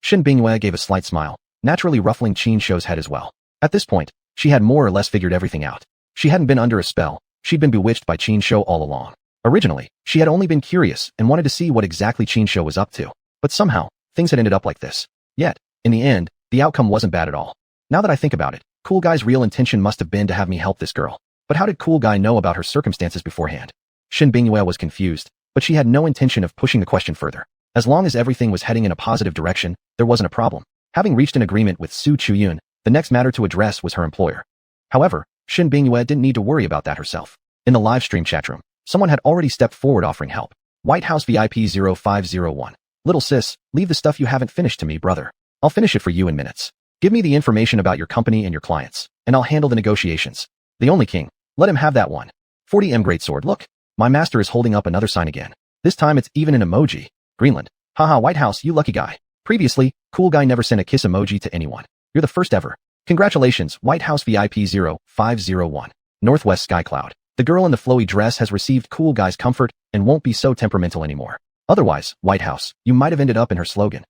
Shin Bingyue gave a slight smile, naturally ruffling Qin Shou's head as well. At this point, she had more or less figured everything out. She hadn't been under a spell, she'd been bewitched by Qin Shou all along. Originally, she had only been curious and wanted to see what exactly Qin Shou was up to. But somehow, things had ended up like this. Yet, in the end, the outcome wasn't bad at all. Now that I think about it, Cool Guy's real intention must have been to have me help this girl. But how did Cool Guy know about her circumstances beforehand? Shin Bingyue was confused, but she had no intention of pushing the question further. As long as everything was heading in a positive direction, there wasn't a problem. Having reached an agreement with Su Chuyan, the next matter to address was her employer. However, Shin Bingyue didn't need to worry about that herself. In the live stream chatroom, someone had already stepped forward offering help. White House VIP 0501. Little sis, leave the stuff you haven't finished to me, brother. I'll finish it for you in minutes. Give me the information about your company and your clients, and I'll handle the negotiations. The only king. Let him have that one. 40M Greatsword. Look, my master is holding up another sign again. This time it's even an emoji. Greenland. Haha, White House, you lucky guy. Previously, Cool Guy never sent a kiss emoji to anyone. You're the first ever. Congratulations, White House VIP 0501. Northwest Sky Cloud. The girl in the flowy dress has received Cool Guy's comfort and won't be so temperamental anymore. Otherwise, White House, you might have ended up in her slogan.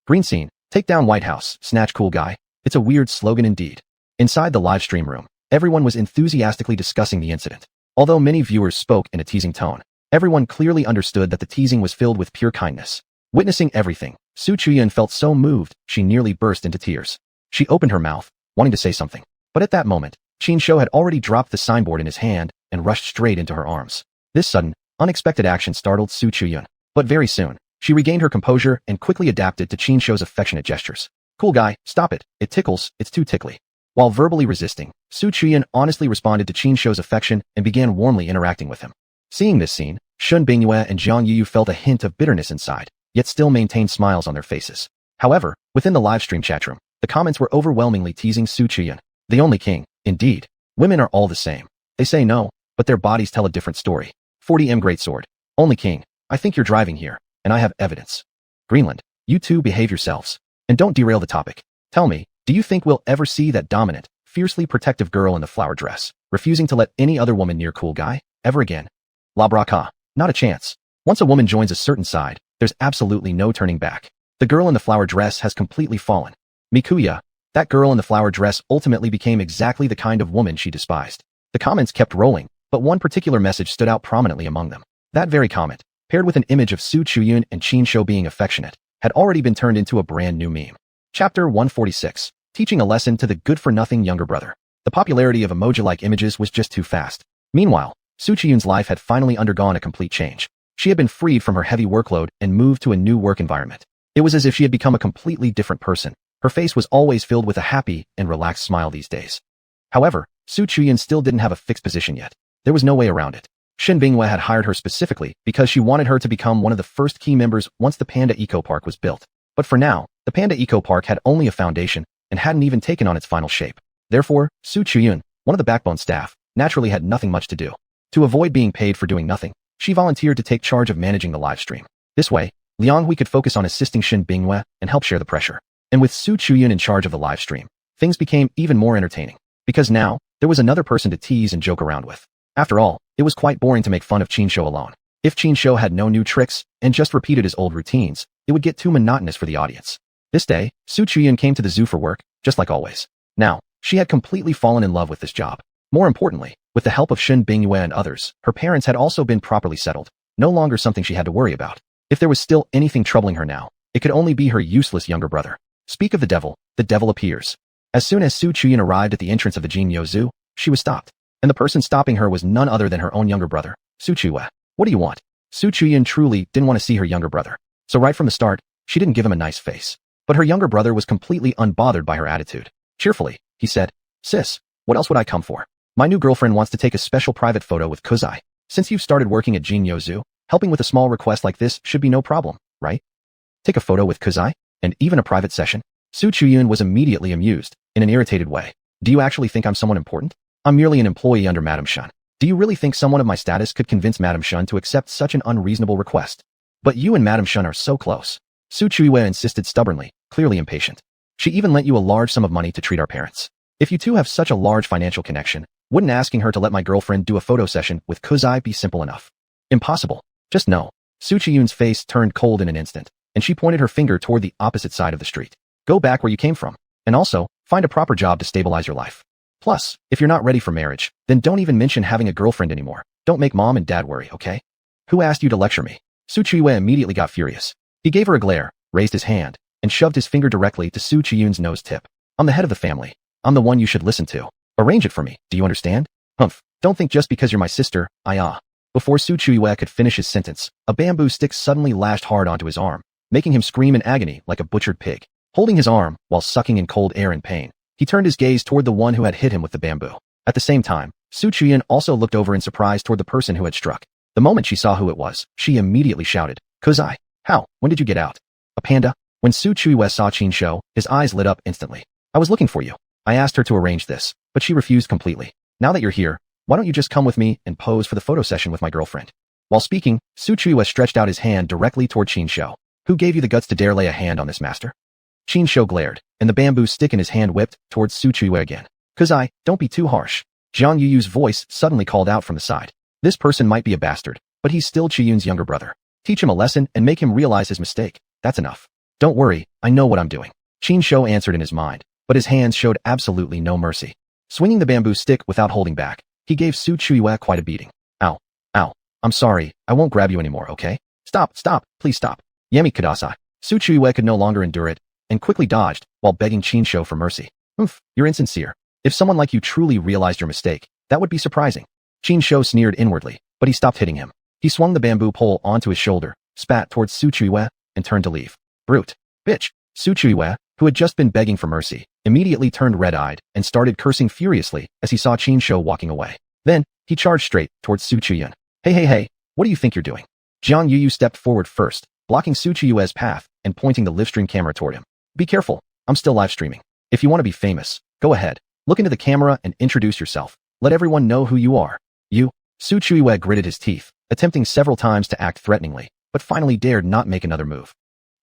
Green scene. Take down White House, snatch Cool Guy. It's a weird slogan indeed. Inside the live stream room, everyone was enthusiastically discussing the incident. Although many viewers spoke in a teasing tone, everyone clearly understood that the teasing was filled with pure kindness. Witnessing everything, Su Chuyan felt so moved, she nearly burst into tears. She opened her mouth, wanting to say something. But at that moment, Qin Shou had already dropped the signboard in his hand and rushed straight into her arms. This sudden, unexpected action startled Su Chuyan. But very soon, she regained her composure and quickly adapted to Qin Shou's affectionate gestures. Cool guy, stop it. It tickles, it's too tickly. While verbally resisting, Su Chuyan honestly responded to Qin Shou's affection and began warmly interacting with him. Seeing this scene, Shin Bingyue and Zhang Yuyu felt a hint of bitterness inside, yet still maintained smiles on their faces. However, within the livestream chatroom, the comments were overwhelmingly teasing Su Chuyan. The only king, indeed. Women are all the same. They say no, but their bodies tell a different story. 40M Greatsword. Only king. I think you're driving here, and I have evidence. Greenland, you two behave yourselves. And don't derail the topic. Tell me, do you think we'll ever see that dominant, fiercely protective girl in the flower dress, refusing to let any other woman near Cool Guy, ever again? La Braca. Not a chance. Once a woman joins a certain side, there's absolutely no turning back. The girl in the flower dress has completely fallen. Mikuya. That girl in the flower dress ultimately became exactly the kind of woman she despised. The comments kept rolling, but one particular message stood out prominently among them. That very comment, paired with an image of Su Chuyan and Qin Shou being affectionate, had already been turned into a brand new meme. Chapter 146. Teaching a lesson to the good-for-nothing younger brother. The popularity of emoji-like images was just too fast. Meanwhile, Su Chuyan's life had finally undergone a complete change. She had been freed from her heavy workload and moved to a new work environment. It was as if she had become a completely different person. Her face was always filled with a happy and relaxed smile these days. However, Su Chuyan still didn't have a fixed position yet. There was no way around it. Shin Bingyue had hired her specifically because she wanted her to become one of the first key members once the Panda Eco Park was built. But for now, the Panda Eco Park had only a foundation and hadn't even taken on its final shape. Therefore, Su Chuyan, one of the backbone staff, naturally had nothing much to do. To avoid being paid for doing nothing, she volunteered to take charge of managing the live stream. This way, Liang Hui could focus on assisting Shin Bingyue and help share the pressure. And with Su Chuyan in charge of the live stream, things became even more entertaining. Because now, there was another person to tease and joke around with. After all, it was quite boring to make fun of Qin Shou alone. If Qin Shou had no new tricks and just repeated his old routines, it would get too monotonous for the audience. This day, Su Chuyan came to the zoo for work, just like always. Now, she had completely fallen in love with this job. More importantly, with the help of Shin Bingyue and others, her parents had also been properly settled, no longer something she had to worry about. If there was still anything troubling her now, it could only be her useless younger brother. Speak of the devil appears. As soon as Su Chuyan arrived at the entrance of the Jinyo Zoo, she was stopped. And the person stopping her was none other than her own younger brother, Su Chuyan. What do you want? Su Chuyan truly didn't want to see her younger brother. So right from the start, she didn't give him a nice face. But her younger brother was completely unbothered by her attitude. Cheerfully, he said, "Sis, what else would I come for? My new girlfriend wants to take a special private photo with Kuzai. Since you've started working at Jinyo Zoo, helping with a small request like this should be no problem, right? Take a photo with Kuzai? And even a private session?" Su Chuyan was immediately amused, in an irritated way. "Do you actually think I'm someone important? I'm merely an employee under Madame Shan. Do you really think someone of my status could convince Madame Shun to accept such an unreasonable request? But you and Madame Shun are so close. Su Chuiwei insisted stubbornly, clearly impatient. She even lent you a large sum of money to treat our parents. If you two have such a large financial connection, wouldn't asking her to let my girlfriend do a photo session with Kuzai be simple enough? Impossible. Just no. Su Chiyun's face turned cold in an instant, and she pointed her finger toward the opposite side of the street. Go back where you came from. And also, find a proper job to stabilize your life. Plus, if you're not ready for marriage, then don't even mention having a girlfriend anymore. Don't make mom and dad worry, okay? Who asked you to lecture me? Su Chuiwei immediately got furious. He gave her a glare, raised his hand, and shoved his finger directly to Su Chiyun's nose tip. I'm the head of the family. I'm the one you should listen to. Arrange it for me, do you understand? Humph, don't think just because you're my sister, Before Su Chuiwei could finish his sentence, a bamboo stick suddenly lashed hard onto his arm, making him scream in agony like a butchered pig. Holding his arm, while sucking in cold air in pain, he turned his gaze toward the one who had hit him with the bamboo. At the same time, Su Chiyun also looked over in surprise toward the person who had struck. The moment she saw who it was, she immediately shouted, Kuzai, how, when did you get out? A panda? When Su Chuiwei saw Qin Shou, his eyes lit up instantly. I was looking for you. I asked her to arrange this, but she refused completely. Now that you're here, why don't you just come with me and pose for the photo session with my girlfriend? While speaking, Su Chuiwei stretched out his hand directly toward Qin Shou. Who gave you the guts to dare lay a hand on this master? Qin Shou glared, and the bamboo stick in his hand whipped towards Su Chuiwei again. Kuzai, don't be too harsh. Zhang Yuyu's voice suddenly called out from the side. This person might be a bastard, but he's still Qiyun's younger brother. Teach him a lesson and make him realize his mistake. That's enough. Don't worry, I know what I'm doing. Qin Shou answered in his mind, but his hands showed absolutely no mercy. Swinging the bamboo stick without holding back, he gave Su Chuiwei quite a beating. Ow. Ow. I'm sorry, I won't grab you anymore, okay? Stop, please stop. Yami Kudasai. Su Chuiwei could no longer endure it, and quickly dodged, while begging Qin Shou for mercy. Oof, you're insincere. If someone like you truly realized your mistake, that would be surprising. Qin Shou sneered inwardly, but he stopped hitting him. He swung the bamboo pole onto his shoulder, spat towards Su Chuiwei, and turned to leave. Brute. Bitch. Su Chuiwei, who had just been begging for mercy, immediately turned red-eyed and started cursing furiously as he saw Qin Shou walking away. Then, he charged straight towards Su Chiyun. Hey, what do you think you're doing? Zhang Yuyu stepped forward first, blocking Su Chiyue's path and pointing the livestream camera toward him. Be careful, I'm still live streaming. If you want to be famous, go ahead. Look into the camera and introduce yourself. Let everyone know who you are. You? Su Chuiwei gritted his teeth, attempting several times to act threateningly, but finally dared not make another move.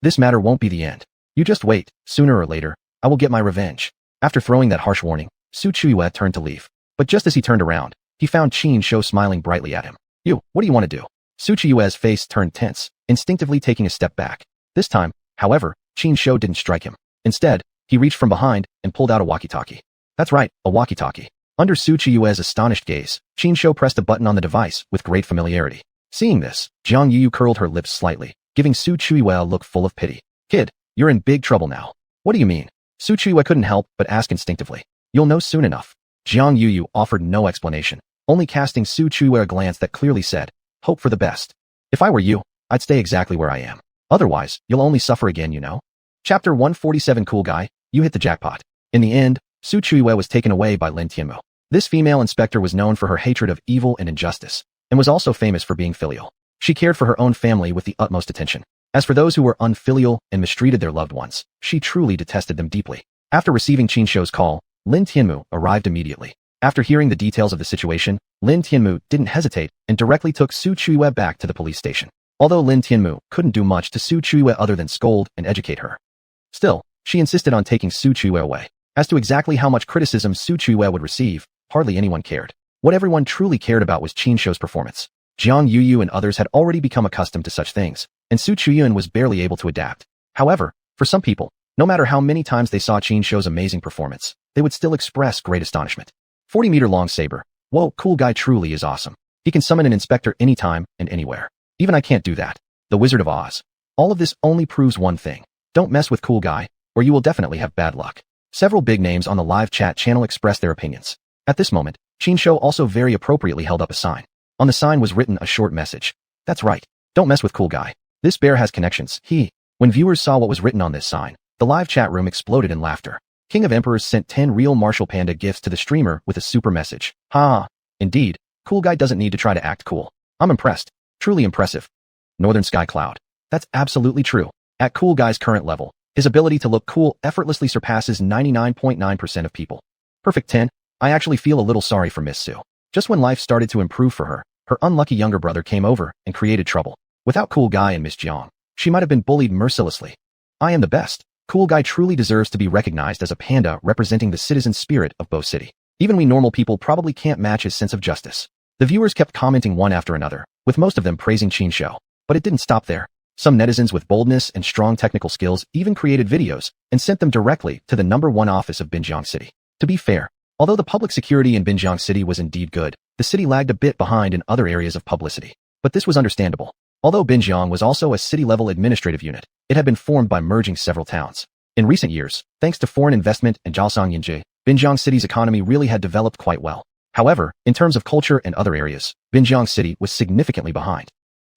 This matter won't be the end. You just wait, sooner or later, I will get my revenge. After throwing that harsh warning, Su Chuiwei turned to leave. But just as he turned around, he found Qin Shou smiling brightly at him. You, what do you want to do? Su Chuiwei's face turned tense, instinctively taking a step back. This time, however, Qin Shou didn't strike him. Instead, he reached from behind and pulled out a walkie-talkie. That's right, a walkie-talkie. Under Su Chiyue's astonished gaze, Qin Shou pressed a button on the device with great familiarity. Seeing this, Zhang Yuyu curled her lips slightly, giving Su Chuiwei a look full of pity. Kid, you're in big trouble now. What do you mean? Su Chuiwei couldn't help but ask instinctively. You'll know soon enough. Zhang Yuyu offered no explanation, only casting Su Chuiwei a glance that clearly said, hope for the best. If I were you, I'd stay exactly where I am. Otherwise, you'll only suffer again, you know? Chapter 147 Cool Guy, you hit the jackpot. In the end, Su Chuiwei was taken away by Lin Tianmu. This female inspector was known for her hatred of evil and injustice, and was also famous for being filial. She cared for her own family with the utmost attention. As for those who were unfilial and mistreated their loved ones, she truly detested them deeply. After receiving Qin Shou's call, Lin Tianmu arrived immediately. After hearing the details of the situation, Lin Tianmu didn't hesitate and directly took Su Chuiwei back to the police station. Although Lin Tianmu couldn't do much to Su Chuiwei other than scold and educate her. Still, she insisted on taking Su Chuiwei away. As to exactly how much criticism Su Chuiwei would receive, hardly anyone cared. What everyone truly cared about was Qin Shou's performance. Zhang Yuyu and others had already become accustomed to such things, and Su Chiyun was barely able to adapt. However, for some people, no matter how many times they saw Qin Shou's amazing performance, they would still express great astonishment. 40-meter-long saber. Whoa, cool guy truly is awesome. He can summon an inspector anytime and anywhere. Even I can't do that. The Wizard of Oz. All of this only proves one thing. Don't mess with cool guy, or you will definitely have bad luck. Several big names on the live chat channel expressed their opinions. At this moment, Qin Shou also very appropriately held up a sign. On the sign was written a short message. That's right. Don't mess with cool guy. This bear has connections. When viewers saw what was written on this sign, the live chat room exploded in laughter. King of Emperors sent 10 real Marshall Panda gifts to the streamer with a super message. Ha! Indeed, cool guy doesn't need to try to act cool. I'm impressed. Truly impressive. Northern Sky Cloud. That's absolutely true. At cool guy's current level, his ability to look cool effortlessly surpasses 99.9% of people. Perfect 10. I actually feel a little sorry for Miss Su. Just when life started to improve for her, her unlucky younger brother came over and created trouble. Without Cool Guy and Miss Jiang, she might have been bullied mercilessly. I am the best. Cool Guy truly deserves to be recognized as a panda representing the citizen spirit of Bo City. Even we normal people probably can't match his sense of justice. The viewers kept commenting one after another, with most of them praising Qin Shou. But it didn't stop there. Some netizens with boldness and strong technical skills even created videos and sent them directly to the #1 office of Binjiang City. To be fair, although the public security in Binjiang City was indeed good, the city lagged a bit behind in other areas of publicity. But this was understandable. Although Binjiang was also a city-level administrative unit, it had been formed by merging several towns. In recent years, thanks to foreign investment and Jiaosang Yinji, Binjiang City's economy really had developed quite well. However, in terms of culture and other areas, Binjiang City was significantly behind.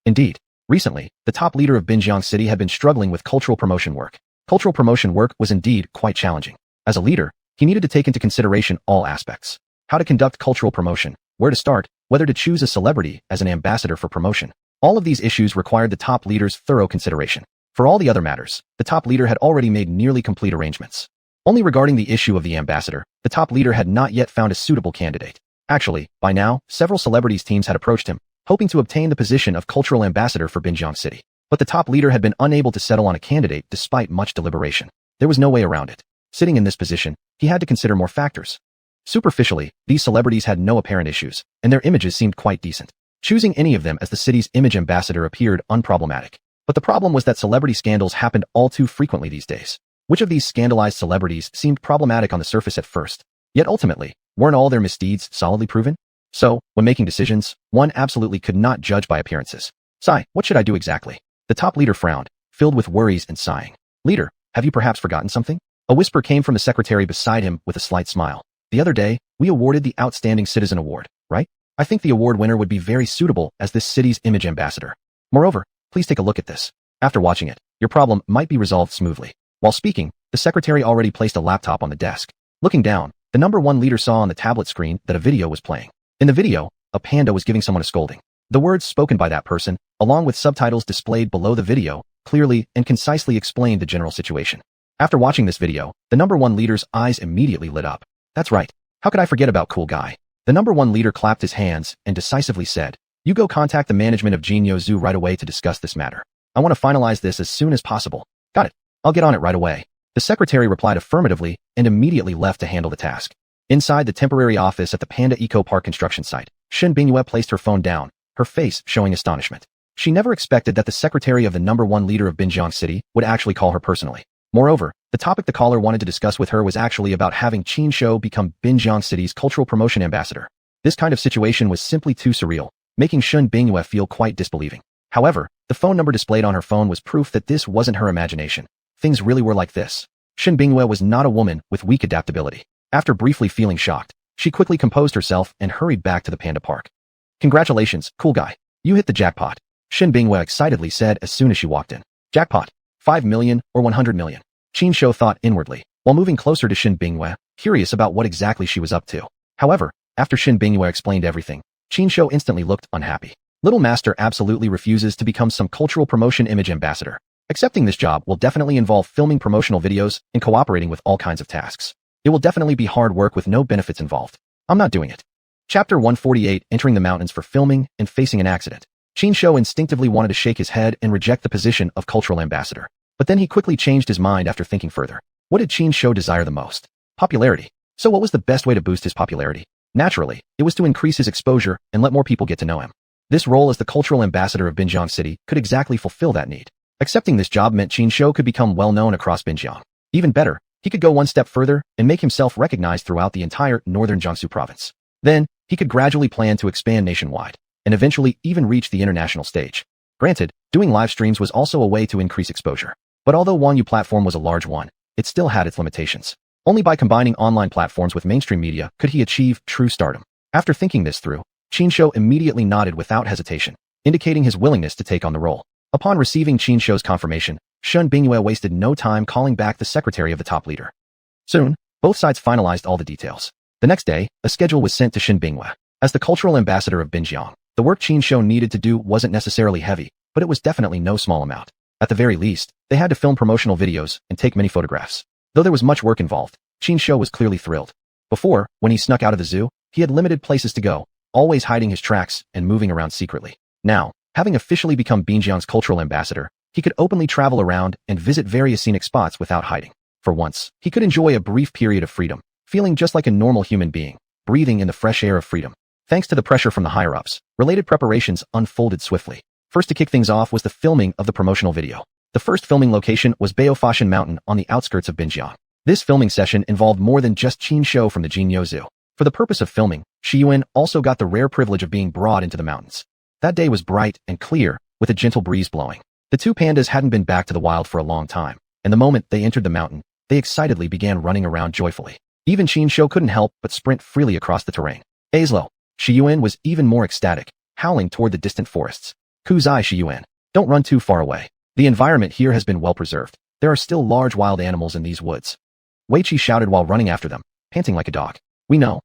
Indeed, recently, the top leader of Binjiang City had been struggling with cultural promotion work. Cultural promotion work was indeed quite challenging. As a leader, he needed to take into consideration all aspects. How to conduct cultural promotion, where to start, whether to choose a celebrity as an ambassador for promotion. All of these issues required the top leader's thorough consideration. For all the other matters, the top leader had already made nearly complete arrangements. Only regarding the issue of the ambassador, the top leader had not yet found a suitable candidate. Actually, by now, several celebrities teams had approached him, hoping to obtain the position of cultural ambassador for Binjiang City. But the top leader had been unable to settle on a candidate despite much deliberation. There was no way around it. Sitting in this position, he had to consider more factors. Superficially, these celebrities had no apparent issues, and their images seemed quite decent. Choosing any of them as the city's image ambassador appeared unproblematic. But the problem was that celebrity scandals happened all too frequently these days. Which of these scandalized celebrities seemed problematic on the surface at first? Yet ultimately, weren't all their misdeeds solidly proven? So, when making decisions, one absolutely could not judge by appearances. Sigh, what should I do exactly? The top leader frowned, filled with worries and sighing. Leader, have you perhaps forgotten something? A whisper came from the secretary beside him with a slight smile. The other day, we awarded the Outstanding Citizen Award, right? I think the award winner would be very suitable as this city's image ambassador. Moreover, please take a look at this. After watching it, your problem might be resolved smoothly. While speaking, the secretary already placed a laptop on the desk. Looking down, the #1 leader saw on the tablet screen that a video was playing. In the video, a panda was giving someone a scolding. The words spoken by that person, along with subtitles displayed below the video, clearly and concisely explained the general situation. After watching this video, the #1 leader's eyes immediately lit up. That's right. How could I forget about Cool Guy? The #1 leader clapped his hands and decisively said, "You go contact the management of Jinyo Zoo right away to discuss this matter. I want to finalize this as soon as possible." Got it. I'll get on it right away. The secretary replied affirmatively and immediately left to handle the task. Inside the temporary office at the Panda Eco Park construction site, Shen Bingyue placed her phone down, her face showing astonishment. She never expected that the secretary of the #1 leader of Binjiang City would actually call her personally. Moreover, the topic the caller wanted to discuss with her was actually about having Qin Shou become Binjiang City's cultural promotion ambassador. This kind of situation was simply too surreal, making Shen Bingyue feel quite disbelieving. However, the phone number displayed on her phone was proof that this wasn't her imagination. Things really were like this. Shen Bingyue was not a woman with weak adaptability. After briefly feeling shocked, she quickly composed herself and hurried back to the Panda Park. "Congratulations, Cool Guy. You hit the jackpot," Shen Bingyue excitedly said as soon as she walked in. "Jackpot? 5 million or 100 million? Qin Shou thought inwardly, while moving closer to Shen Bingyue, curious about what exactly she was up to. However, after Shen Bingyue explained everything, Qin Shou instantly looked unhappy. Little Master absolutely refuses to become some cultural promotion image ambassador. Accepting this job will definitely involve filming promotional videos and cooperating with all kinds of tasks. It will definitely be hard work with no benefits involved. I'm not doing it." Chapter 148, Entering the Mountains for Filming and Facing an Accident. Qin Shou instinctively wanted to shake his head and reject the position of cultural ambassador. But then he quickly changed his mind after thinking further. What did Qin Shou desire the most? Popularity. So what was the best way to boost his popularity? Naturally, it was to increase his exposure and let more people get to know him. This role as the cultural ambassador of Binjiang City could exactly fulfill that need. Accepting this job meant Qin Shou could become well known across Binjiang. Even better, he could go one step further and make himself recognized throughout the entire northern Jiangsu province. Then, he could gradually plan to expand nationwide, and eventually even reach the international stage. Granted, doing live streams was also a way to increase exposure. But although Xuanhuan platform was a large one, it still had its limitations. Only by combining online platforms with mainstream media could he achieve true stardom. After thinking this through, Qin Shou immediately nodded without hesitation, indicating his willingness to take on the role. Upon receiving Qin Shou's confirmation, Shen Bingyue wasted no time calling back the secretary of the top leader. Soon, both sides finalized all the details. The next day, a schedule was sent to Shen Bingyue. As the cultural ambassador of Binjiang, the work Qin Shou needed to do wasn't necessarily heavy, but it was definitely no small amount. At the very least, they had to film promotional videos and take many photographs. Though there was much work involved, Qin Shou was clearly thrilled. Before, when he snuck out of the zoo, he had limited places to go, always hiding his tracks and moving around secretly. Now, having officially become Binjiang's cultural ambassador, he could openly travel around and visit various scenic spots without hiding. For once, he could enjoy a brief period of freedom, feeling just like a normal human being, breathing in the fresh air of freedom. Thanks to the pressure from the higher-ups, related preparations unfolded swiftly. First to kick things off was the filming of the promotional video. The first filming location was Baofashan Mountain on the outskirts of Binjiang. This filming session involved more than just Qin Shou from the Jinyo Zoo. For the purpose of filming, Xuanhuan also got the rare privilege of being brought into the mountains. That day was bright and clear, with a gentle breeze blowing. The two pandas hadn't been back to the wild for a long time, and the moment they entered the mountain, they excitedly began running around joyfully. Even Qin Shou couldn't help but sprint freely across the terrain. Azlo. Xuanhuan was even more ecstatic, howling toward the distant forests. Kuzai Xuanhuan. Don't run too far away. The environment here has been well preserved. There are still large wild animals in these woods. Weiqi shouted while running after them, panting like a dog. We know.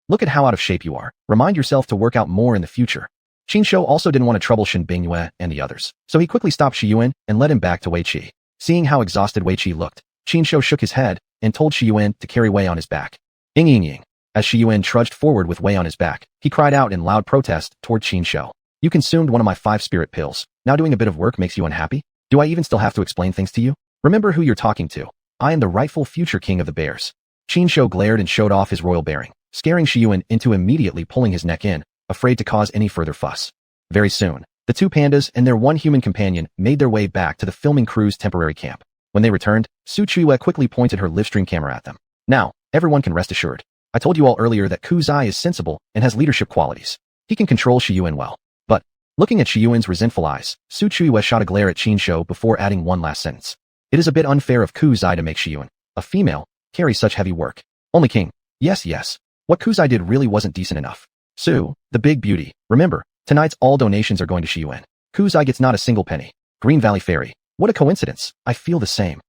Look at how out of shape you are. Remind yourself to work out more in the future. Qin Shou also didn't want to trouble Shen Bingyue and the others, so he quickly stopped Xuanhuan and led him back to Weiqi. Seeing how exhausted Weiqi looked, Qin Shou shook his head and told Xuanhuan to carry Wei on his back. Ying. As Xuanhuan trudged forward with Wei on his back, he cried out in loud protest toward Qin Shou. You consumed one of my 5 spirit pills. Now doing a bit of work makes you unhappy? Do I even still have to explain things to you? Remember who you're talking to. I am the rightful future king of the bears. Qin Shou glared and showed off his royal bearing, scaring Xuanhuan into immediately pulling his neck in, afraid to cause any further fuss. Very soon, the two pandas and their one human companion made their way back to the filming crew's temporary camp. When they returned, Su Chuiwe quickly pointed her livestream camera at them. Now, everyone can rest assured. I told you all earlier that Kuzai is sensible and has leadership qualities. He can control Xuanhuan well. But, looking at Xuanhuan's resentful eyes, Su Chuiwe shot a glare at Qin Shou before adding one last sentence. It is a bit unfair of Kuzai to make Xuanhuan, a female, carry such heavy work. Only king. Yes. What Kuzai did really wasn't decent enough. Su, the big beauty. Remember, tonight's all donations are going to Xuanhuan. Kuzai gets not a single penny. Green Valley Fairy. What a coincidence. I feel the same.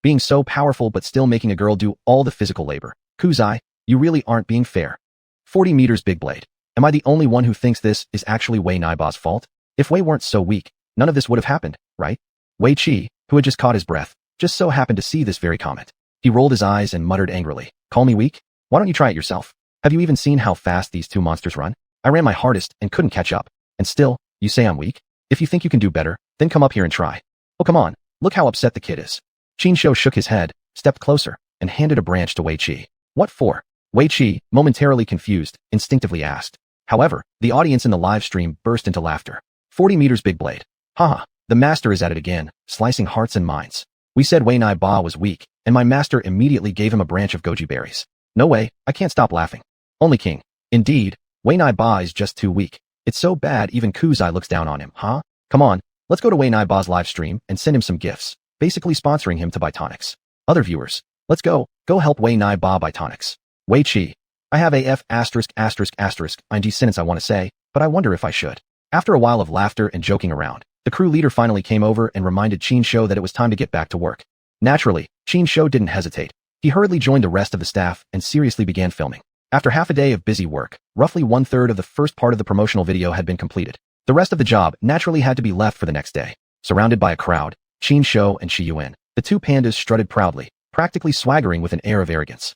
Being so powerful but still making a girl do all the physical labor. Kuzai, you really aren't being fair. 40 meters big blade. Am I the only one who thinks this is actually Wei Naiba's fault? If Wei weren't so weak, none of this would have happened, right? Wei Qi, who had just caught his breath, just so happened to see this very comment. He rolled his eyes and muttered angrily. Call me weak? Why don't you try it yourself? Have you even seen how fast these two monsters run? I ran my hardest and couldn't catch up. And still, you say I'm weak? If you think you can do better, then come up here and try. Oh come on, look how upset the kid is. Qin Shou shook his head, stepped closer, and handed a branch to Wei Qi. What for? Wei Qi, momentarily confused, instinctively asked. However, the audience in the live stream burst into laughter. 40 meters big blade. Haha, the master is at it again, slicing hearts and minds. We said Wei Naiba was weak, and my master immediately gave him a branch of goji berries. No way, I can't stop laughing. Only king. Indeed, Wei Naiba is just too weak. It's so bad even Kuzai looks down on him, huh? Come on, let's go to Wei Naiba's live stream and send him some gifts, basically sponsoring him to buy tonics. Other viewers, let's go help Wei Naiba buy tonics. Wei Qi. I have a ing sentence I want to say, but I wonder if I should. After a while of laughter and joking around, the crew leader finally came over and reminded Qin Shou that it was time to get back to work. Naturally, Qin Shou didn't hesitate. He hurriedly joined the rest of the staff and seriously began filming. After half a day of busy work, roughly 1/3 of the first part of the promotional video had been completed. The rest of the job naturally had to be left for the next day. Surrounded by a crowd, Qin Shou and Xuanhuan, the two pandas strutted proudly, practically swaggering with an air of arrogance.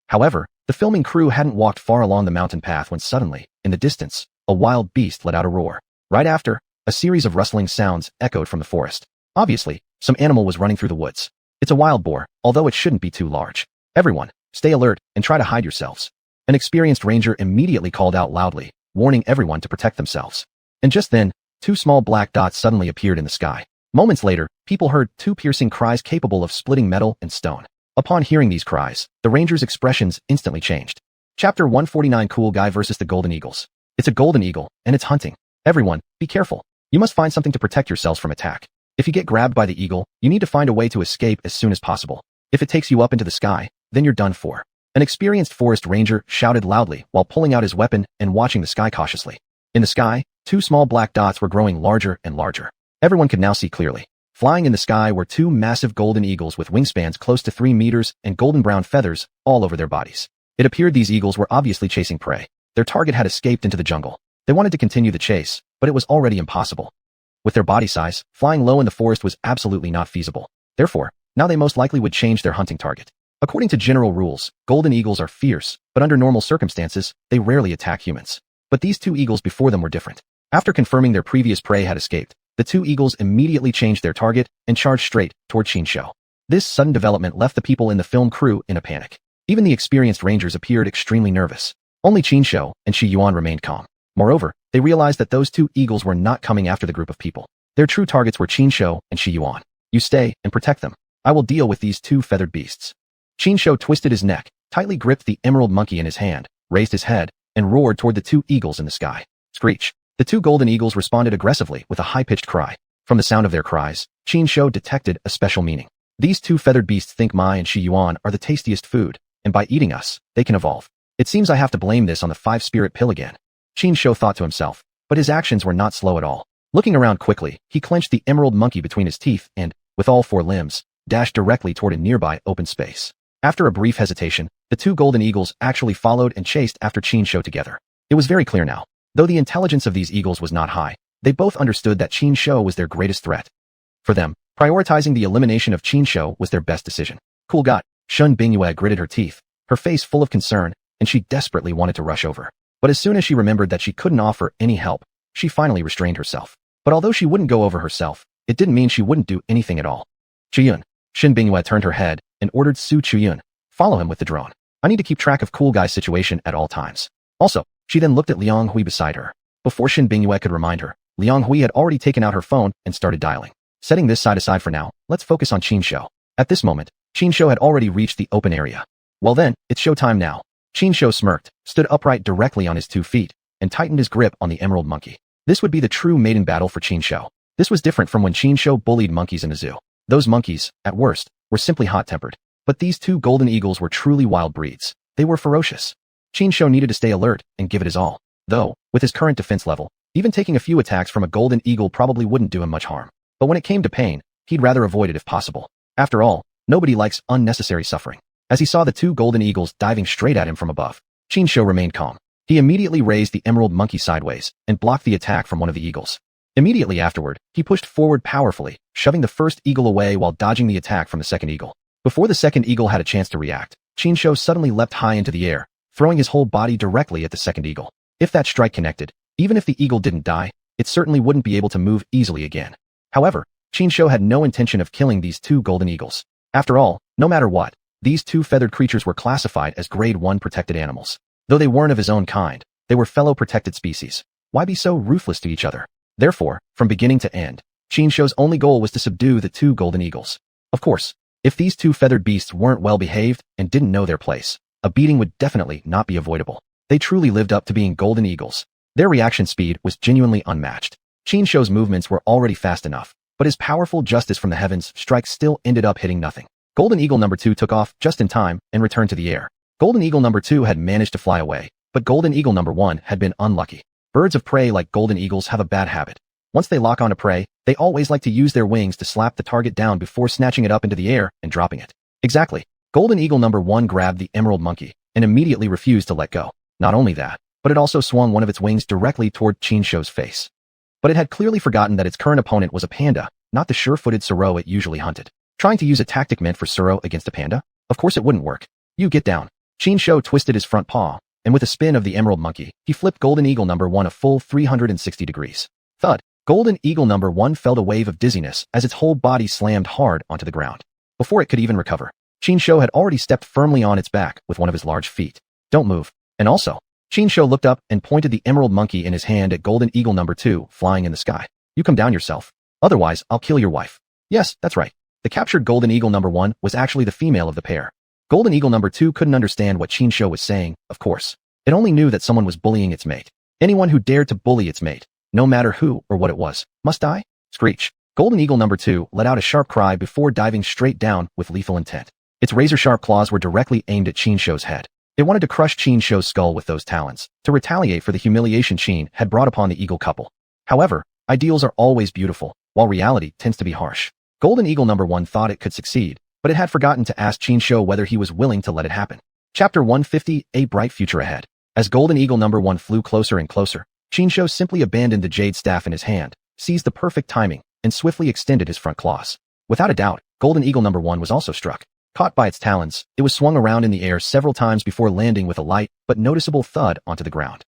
However, the filming crew hadn't walked far along the mountain path when suddenly, in the distance, a wild beast let out a roar. Right after, a series of rustling sounds echoed from the forest. Obviously, some animal was running through the woods. It's a wild boar, although it shouldn't be too large. Everyone, stay alert and try to hide yourselves. An experienced ranger immediately called out loudly, warning everyone to protect themselves. And just then, 2 small black dots suddenly appeared in the sky. Moments later, people heard 2 piercing cries capable of splitting metal and stone. Upon hearing these cries, the ranger's expressions instantly changed. Chapter 149 Cool Guy versus the Golden Eagles. It's a golden eagle, and it's hunting. Everyone, be careful. You must find something to protect yourselves from attack. If you get grabbed by the eagle, you need to find a way to escape as soon as possible. If it takes you up into the sky, then you're done for. An experienced forest ranger shouted loudly while pulling out his weapon and watching the sky cautiously. In the sky, 2 small black dots were growing larger and larger. Everyone could now see clearly. Flying in the sky were 2 massive golden eagles with wingspans close to 3 meters and golden brown feathers all over their bodies. It appeared these eagles were obviously chasing prey. Their target had escaped into the jungle. They wanted to continue the chase, but it was already impossible. With their body size, flying low in the forest was absolutely not feasible. Therefore, now they most likely would change their hunting target. According to general rules, golden eagles are fierce, but under normal circumstances, they rarely attack humans. But these two eagles before them were different. After confirming their previous prey had escaped, the two eagles immediately changed their target and charged straight toward Qinshu. This sudden development left the people in the film crew in a panic. Even the experienced rangers appeared extremely nervous. Only Qinshu and xuanhuan remained calm. Moreover, they realized that those two eagles were not coming after the group of people. Their true targets were Qinshu and xuanhuan. You stay and protect them. I will deal with these two feathered beasts. Qinshu twisted his neck, tightly gripped the emerald monkey in his hand, raised his head, and roared toward the two eagles in the sky. Screech. The two golden eagles responded aggressively with a high-pitched cry. From the sound of their cries, Qinshu detected a special meaning. These two feathered beasts think Mai and xuanhuan are the tastiest food, and by eating us, they can evolve. It seems I have to blame this on the five-spirit pill again. Qinshu thought to himself, but his actions were not slow at all. Looking around quickly, he clenched the emerald monkey between his teeth and, with all four limbs, dashed directly toward a nearby open space. After a brief hesitation, the two golden eagles actually followed and chased after Qinshu together. It was very clear now. Though the intelligence of these eagles was not high, they both understood that Qinshu was their greatest threat. For them, prioritizing the elimination of Qinshu was their best decision. Cool God, Shun Bingyue gritted her teeth, her face full of concern, and she desperately wanted to rush over. But as soon as she remembered that she couldn't offer any help, she finally restrained herself. But although she wouldn't go over herself, it didn't mean she wouldn't do anything at all. Chuyun. Shin Bingyue turned her head and ordered Su Chuyun, follow him with the drone. I need to keep track of Cool Guy's situation at all times. Also, she then looked at Liang Hui beside her. Before Shin Bingyue could remind her, Liang Hui had already taken out her phone and started dialing. Setting this side aside for now, let's focus on Qinshu. At this moment, Qinshu had already reached the open area. Well then, it's showtime now. Qinshu smirked, stood upright directly on his 2 feet, and tightened his grip on the emerald monkey. This would be the true maiden battle for Qinshu. This was different from when Qinshu bullied monkeys in a zoo. Those monkeys, at worst, were simply hot-tempered. But these two golden eagles were truly wild breeds. They were ferocious. Qinshu needed to stay alert and give it his all. Though, with his current defense level, even taking a few attacks from a golden eagle probably wouldn't do him much harm. But when it came to pain, he'd rather avoid it if possible. After all, nobody likes unnecessary suffering. As he saw the two golden eagles diving straight at him from above, Qinshu remained calm. He immediately raised the emerald monkey sideways and blocked the attack from one of the eagles. Immediately afterward, he pushed forward powerfully, shoving the first eagle away while dodging the attack from the second eagle. Before the second eagle had a chance to react, Qinshu suddenly leapt high into the air, throwing his whole body directly at the second eagle. If that strike connected, even if the eagle didn't die, it certainly wouldn't be able to move easily again. However, Qinshu had no intention of killing these two golden eagles. After all, no matter what, these two feathered creatures were classified as Grade 1 protected animals. Though they weren't of his own kind, they were fellow protected species. Why be so ruthless to each other? Therefore, from beginning to end, Qinshu's only goal was to subdue the two golden eagles. Of course, if these two feathered beasts weren't well behaved and didn't know their place, a beating would definitely not be avoidable. They truly lived up to being golden eagles. Their reaction speed was genuinely unmatched. Qinshu's movements were already fast enough, but his powerful justice from the heavens strike still ended up hitting nothing. Golden Eagle number 2 took off just in time and returned to the air. Golden Eagle number 2 had managed to fly away, but Golden Eagle number 1 had been unlucky. Birds of prey like golden eagles have a bad habit. Once they lock onto prey, they always like to use their wings to slap the target down before snatching it up into the air and dropping it. Exactly. Golden Eagle number 1 grabbed the emerald monkey and immediately refused to let go. Not only that, but it also swung one of its wings directly toward Qinshu's face. But it had clearly forgotten that its current opponent was a panda, not the sure-footed Suro it usually hunted. Trying to use a tactic meant for Suro against a panda? Of course it wouldn't work. You get down. Qinshu twisted his front paw, and with a spin of the emerald monkey, he flipped Golden Eagle number 1 a full 360 degrees. Thud. Golden Eagle number 1 felt a wave of dizziness as its whole body slammed hard onto the ground. Before it could even recover, Qinshu had already stepped firmly on its back with one of his large feet. Don't move. And also, Qinshu looked up and pointed the emerald monkey in his hand at Golden Eagle number 2 flying in the sky. You come down yourself. Otherwise, I'll kill your wife. Yes, that's right. The captured Golden Eagle number 1 was actually the female of the pair. Golden Eagle number 2 couldn't understand what Qinshu was saying, of course. It only knew that someone was bullying its mate. Anyone who dared to bully its mate, no matter who or what it was, must die. Screech. Golden Eagle number 2 let out a sharp cry before diving straight down with lethal intent. Its razor-sharp claws were directly aimed at Qinshu's head. It wanted to crush Qinshu's skull with those talons, to retaliate for the humiliation Qin had brought upon the eagle couple. However, ideals are always beautiful, while reality tends to be harsh. Golden Eagle number 1 thought it could succeed, but it had forgotten to ask Qinshu whether he was willing to let it happen. Chapter 150, A Bright Future Ahead. As Golden Eagle number 1 flew closer and closer, Qinshu simply abandoned the jade staff in his hand, seized the perfect timing, and swiftly extended his front claws. Without a doubt, Golden Eagle number 1 was also struck. Caught by its talons, it was swung around in the air several times before landing with a light but noticeable thud onto the ground.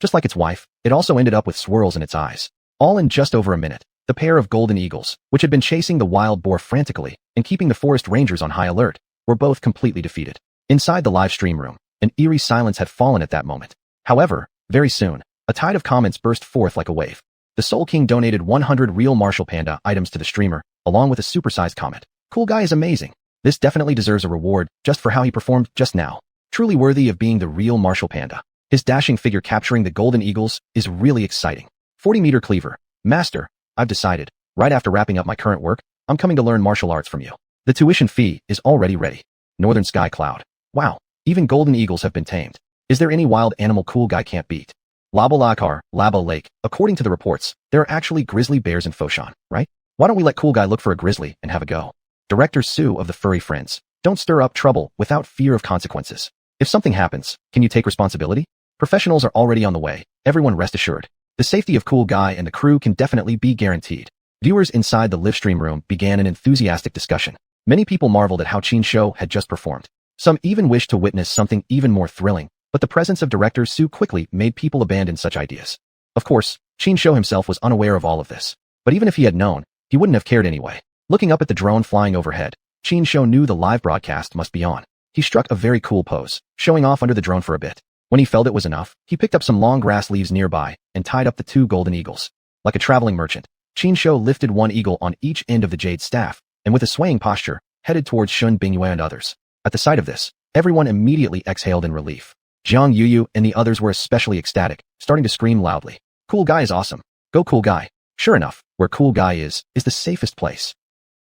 Just like its wife, it also ended up with swirls in its eyes. All in just over a minute. The pair of golden eagles, which had been chasing the wild boar frantically and keeping the forest rangers on high alert, were both completely defeated. Inside the live stream room, an eerie silence had fallen at that moment. However, very soon, a tide of comments burst forth like a wave. The Soul King donated 100 real Marshall Panda items to the streamer, along with a supersized comment. Cool guy is amazing. This definitely deserves a reward just for how he performed just now. Truly worthy of being the real Marshall Panda. His dashing figure capturing the golden eagles is really exciting. 40-meter cleaver. Master, I've decided, right after wrapping up my current work, I'm coming to learn martial arts from you. The tuition fee is already ready. Northern Sky Cloud. Wow, even golden eagles have been tamed. Is there any wild animal cool guy can't beat? Labo Lake. According to the reports, there are actually grizzly bears in Foshan, right? Why don't we let cool guy look for a grizzly and have a go? Director Sue of the Furry Friends. Don't stir up trouble without fear of consequences. If something happens, can you take responsibility? Professionals are already on the way. Everyone rest assured. The safety of Cool Guy and the crew can definitely be guaranteed. Viewers inside the live stream room began an enthusiastic discussion. Many people marveled at how Chin Shou had just performed. Some even wished to witness something even more thrilling, but the presence of director Sue quickly made people abandon such ideas. Of course, Chin Shou himself was unaware of all of this. But even if he had known, he wouldn't have cared anyway. Looking up at the drone flying overhead, Chin Shou knew the live broadcast must be on. He struck a very cool pose, showing off under the drone for a bit. When he felt it was enough, he picked up some long grass leaves nearby and tied up the two golden eagles. Like a traveling merchant, Chin Shou lifted one eagle on each end of the jade staff, and with a swaying posture, headed towards Shun Bingyue and others. At the sight of this, everyone immediately exhaled in relief. Jiang Yuyu and the others were especially ecstatic, starting to scream loudly. Cool guy is awesome. Go cool guy. Sure enough, where cool guy is the safest place.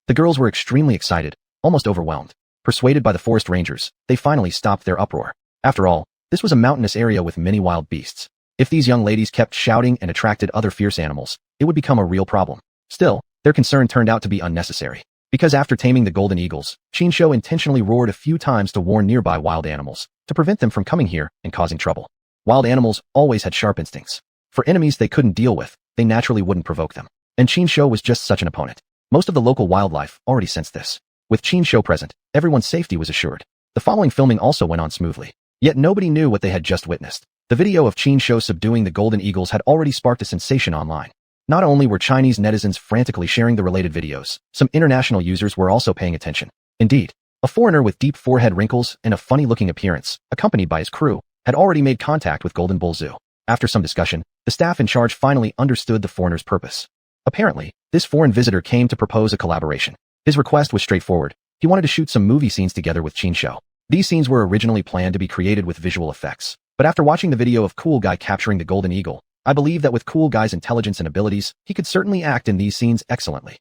The girls were extremely excited, almost overwhelmed. Persuaded by the forest rangers, they finally stopped their uproar. After all, this was a mountainous area with many wild beasts. If these young ladies kept shouting and attracted other fierce animals, it would become a real problem. Still, their concern turned out to be unnecessary. Because after taming the golden eagles, Chin Shou intentionally roared a few times to warn nearby wild animals, to prevent them from coming here and causing trouble. Wild animals always had sharp instincts. For enemies they couldn't deal with, they naturally wouldn't provoke them. And Chin Shou was just such an opponent. Most of the local wildlife already sensed this. With Chin Shou present, everyone's safety was assured. The following filming also went on smoothly. Yet nobody knew what they had just witnessed. The video of Chin Shou subduing the golden eagles had already sparked a sensation online. Not only were Chinese netizens frantically sharing the related videos, some international users were also paying attention. Indeed, a foreigner with deep forehead wrinkles and a funny-looking appearance, accompanied by his crew, had already made contact with Golden Bull Zoo. After some discussion, the staff in charge finally understood the foreigner's purpose. Apparently, this foreign visitor came to propose a collaboration. His request was straightforward. He wanted to shoot some movie scenes together with Chin Shou. These scenes were originally planned to be created with visual effects. But after watching the video of Cool Guy capturing the golden eagle, I believe that with Cool Guy's intelligence and abilities, he could certainly act in these scenes excellently.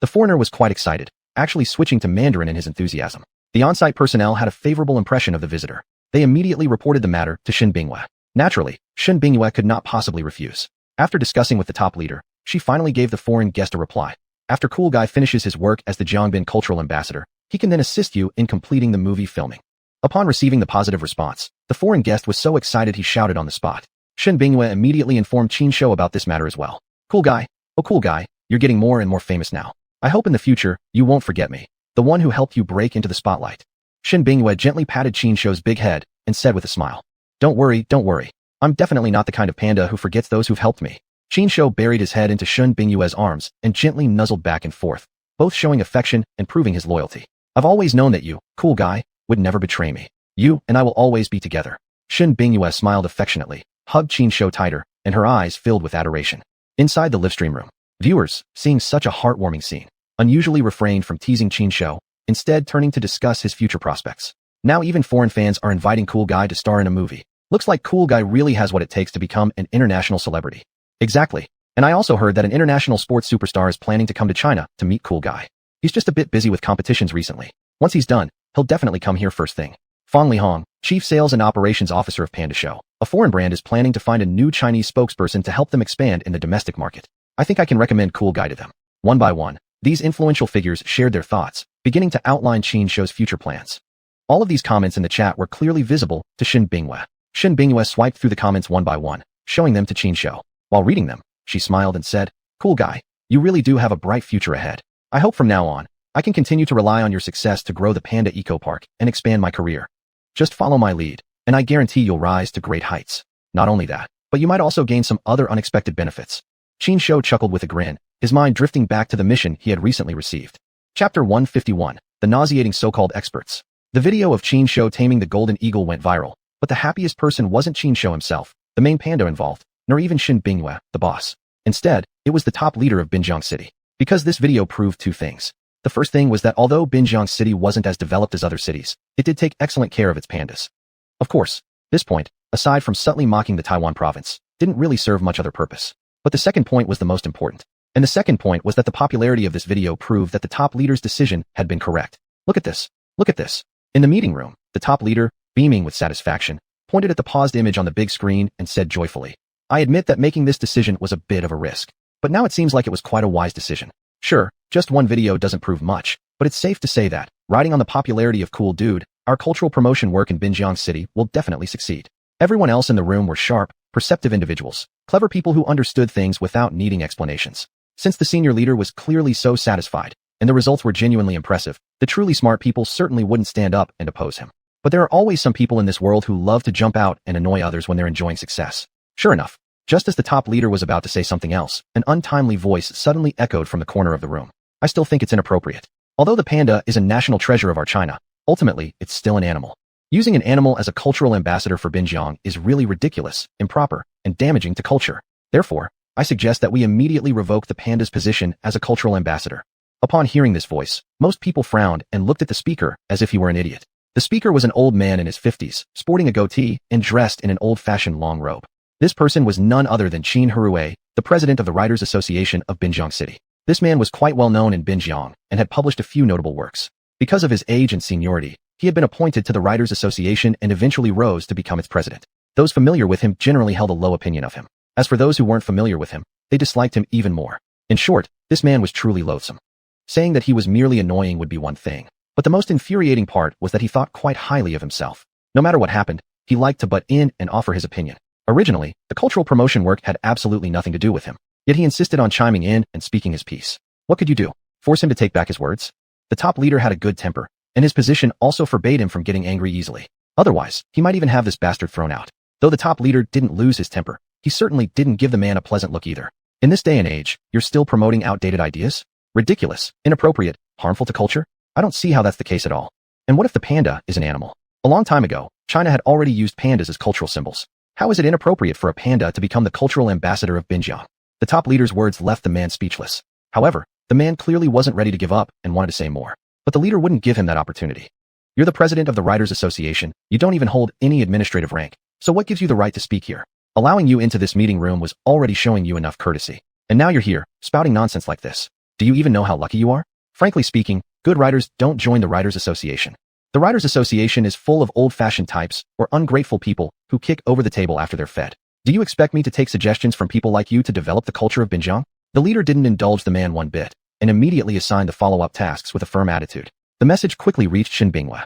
The foreigner was quite excited, actually switching to Mandarin in his enthusiasm. The on-site personnel had a favorable impression of the visitor. They immediately reported the matter to Shin Bingyue. Naturally, Shin Bingyue could not possibly refuse. After discussing with the top leader, she finally gave the foreign guest a reply. After Cool Guy finishes his work as the Jiangbin cultural ambassador, he can then assist you in completing the movie filming. Upon receiving the positive response, the foreign guest was so excited he shouted on the spot. Shin Bingyue immediately informed Chin Shou about this matter as well. Cool guy, oh cool guy, you're getting more and more famous now. I hope in the future, you won't forget me. The one who helped you break into the spotlight. Shin Bingyue gently patted Chin Shou's big head and said with a smile. Don't worry. I'm definitely not the kind of panda who forgets those who've helped me. Chin Shou buried his head into Shin Bingyue's arms and gently nuzzled back and forth, both showing affection and proving his loyalty. I've always known that you, cool guy, would never betray me. You and I will always be together. Shin Bingyue smiled affectionately, hugged Chin Shou tighter, and her eyes filled with adoration. Inside the livestream room, viewers, seeing such a heartwarming scene, unusually refrained from teasing Chin Shou, instead turning to discuss his future prospects. Now even foreign fans are inviting Cool Guy to star in a movie. Looks like Cool Guy really has what it takes to become an international celebrity. Exactly. And I also heard that an international sports superstar is planning to come to China to meet Cool Guy. He's just a bit busy with competitions recently. Once he's done, he'll definitely come here first thing. Fang Lihong, Chief Sales and Operations Officer of Panda Show, a foreign brand is planning to find a new Chinese spokesperson to help them expand in the domestic market. I think I can recommend Cool Guy to them. One by one, these influential figures shared their thoughts, beginning to outline Chin Shou's future plans. All of these comments in the chat were clearly visible to Shin Bingyue. Shin Bingyue swiped through the comments one by one, showing them to Chin Shou. While reading them, she smiled and said, Cool Guy, you really do have a bright future ahead. I hope from now on, I can continue to rely on your success to grow the Panda Eco Park and expand my career. Just follow my lead, and I guarantee you'll rise to great heights. Not only that, but you might also gain some other unexpected benefits. Qin Shou chuckled with a grin, his mind drifting back to the mission he had recently received. Chapter 151, The Nauseating So-Called Experts. The video of Qin Shou taming the golden eagle went viral, but the happiest person wasn't Qin Shou himself, the main panda involved, nor even Shen Bingyue, the boss. Instead, it was the top leader of Binjiang City. Because this video proved two things. The first thing was that although Binjiang City wasn't as developed as other cities, it did take excellent care of its pandas. Of course, this point, aside from subtly mocking the Taiwan province, didn't really serve much other purpose. But the second point was the most important. And the second point was that the popularity of this video proved that the top leader's decision had been correct. Look at this. Look at this. In the meeting room, the top leader, beaming with satisfaction, pointed at the paused image on the big screen and said joyfully, "I admit that making this decision was a bit of a risk. But now it seems like it was quite a wise decision. Sure, just one video doesn't prove much, but it's safe to say that, riding on the popularity of Cool Dude, our cultural promotion work in Binjiang City will definitely succeed." Everyone else in the room were sharp, perceptive individuals, clever people who understood things without needing explanations. Since the senior leader was clearly so satisfied, and the results were genuinely impressive, the truly smart people certainly wouldn't stand up and oppose him. But there are always some people in this world who love to jump out and annoy others when they're enjoying success. Sure enough, just as the top leader was about to say something else, an untimely voice suddenly echoed from the corner of the room. "I still think it's inappropriate. Although the panda is a national treasure of our China, ultimately, it's still an animal. Using an animal as a cultural ambassador for Binjiang is really ridiculous, improper, and damaging to culture. Therefore, I suggest that we immediately revoke the panda's position as a cultural ambassador." Upon hearing this voice, most people frowned and looked at the speaker as if he were an idiot. The speaker was an old man in his 50s, sporting a goatee and dressed in an old-fashioned long robe. This person was none other than xuanhuan, the president of the Writers Association of Binjiang City. This man was quite well known in Binjiang and had published a few notable works. Because of his age and seniority, he had been appointed to the Writers Association and eventually rose to become its president. Those familiar with him generally held a low opinion of him. As for those who weren't familiar with him, they disliked him even more. In short, this man was truly loathsome. Saying that he was merely annoying would be one thing, but the most infuriating part was that he thought quite highly of himself. No matter what happened, he liked to butt in and offer his opinion. Originally, the cultural promotion work had absolutely nothing to do with him, yet he insisted on chiming in and speaking his piece. What could you do? Force him to take back his words? The top leader had a good temper, and his position also forbade him from getting angry easily. Otherwise, he might even have this bastard thrown out. Though the top leader didn't lose his temper, he certainly didn't give the man a pleasant look either. In this day and age, you're still promoting outdated ideas? Ridiculous, inappropriate, harmful to culture? I don't see how that's the case at all. And what if the panda is an animal? A long time ago, China had already used pandas as cultural symbols. How is it inappropriate for a panda to become the cultural ambassador of Binjiang? The top leader's words left the man speechless. However, the man clearly wasn't ready to give up and wanted to say more. But the leader wouldn't give him that opportunity. You're the president of the Writers Association, you don't even hold any administrative rank, so what gives you the right to speak here? Allowing you into this meeting room was already showing you enough courtesy. And now you're here, spouting nonsense like this. Do you even know how lucky you are? Frankly speaking, good writers don't join the Writers Association. The Writers Association is full of old-fashioned types or ungrateful people who kick over the table after they're fed. Do you expect me to take suggestions from people like you to develop the culture of Binjiang? The leader didn't indulge the man one bit, and immediately assigned the follow-up tasks with a firm attitude. The message quickly reached Shen Bingyue.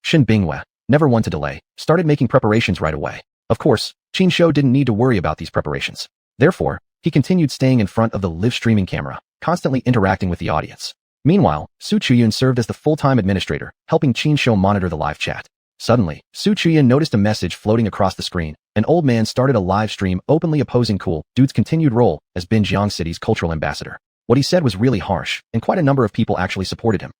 Shen Bingyue, never one to delay, started making preparations right away. Of course, Qin Shou didn't need to worry about these preparations. Therefore, he continued staying in front of the live streaming camera, constantly interacting with the audience. Meanwhile, Su Chuyan served as the full-time administrator, helping Qin Shou monitor the live chat. Suddenly, Su Chuyan noticed a message floating across the screen. An old man started a live stream openly opposing Cool Dude's continued role as Binjiang City's cultural ambassador. What he said was really harsh, and quite a number of people actually supported him.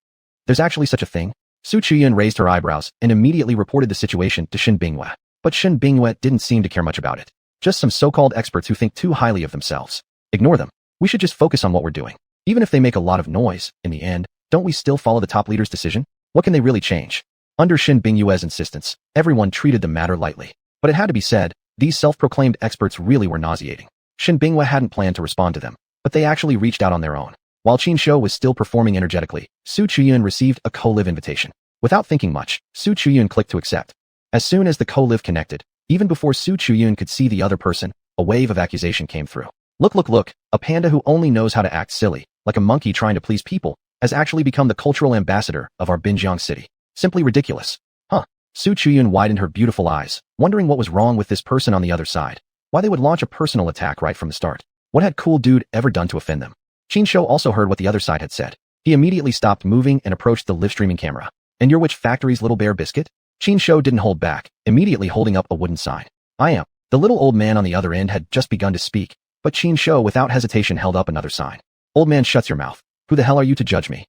There's actually such a thing? Su Chuyan raised her eyebrows and immediately reported the situation to Shen Bingyue. But Shen Bingyue didn't seem to care much about it. Just some so-called experts who think too highly of themselves. Ignore them. We should just focus on what we're doing. Even if they make a lot of noise, in the end, don't we still follow the top leader's decision? What can they really change? Under Shen Bingyue's insistence, everyone treated the matter lightly. But it had to be said, these self-proclaimed experts really were nauseating. Shen Bingyue hadn't planned to respond to them, but they actually reached out on their own. While Qin Shou was still performing energetically, Su Chuyan received a co-live invitation. Without thinking much, Su Chuyan clicked to accept. As soon as the co-live connected, even before Su Chuyan could see the other person, a wave of accusation came through. Look, a panda who only knows how to act silly, like a monkey trying to please people, has actually become the cultural ambassador of our Binjiang city. Simply ridiculous. Huh. Su Chuyan widened her beautiful eyes, wondering what was wrong with this person on the other side. Why they would launch a personal attack right from the start. What had Cool Dude ever done to offend them? Qin Shou also heard what the other side had said. He immediately stopped moving and approached the live streaming camera. And you're which factory's little bear biscuit? Qin Shou didn't hold back, immediately holding up a wooden sign. I am. The little old man on the other end had just begun to speak, but Qin Shou without hesitation held up another sign. Old man, shuts your mouth. Who the hell are you to judge me?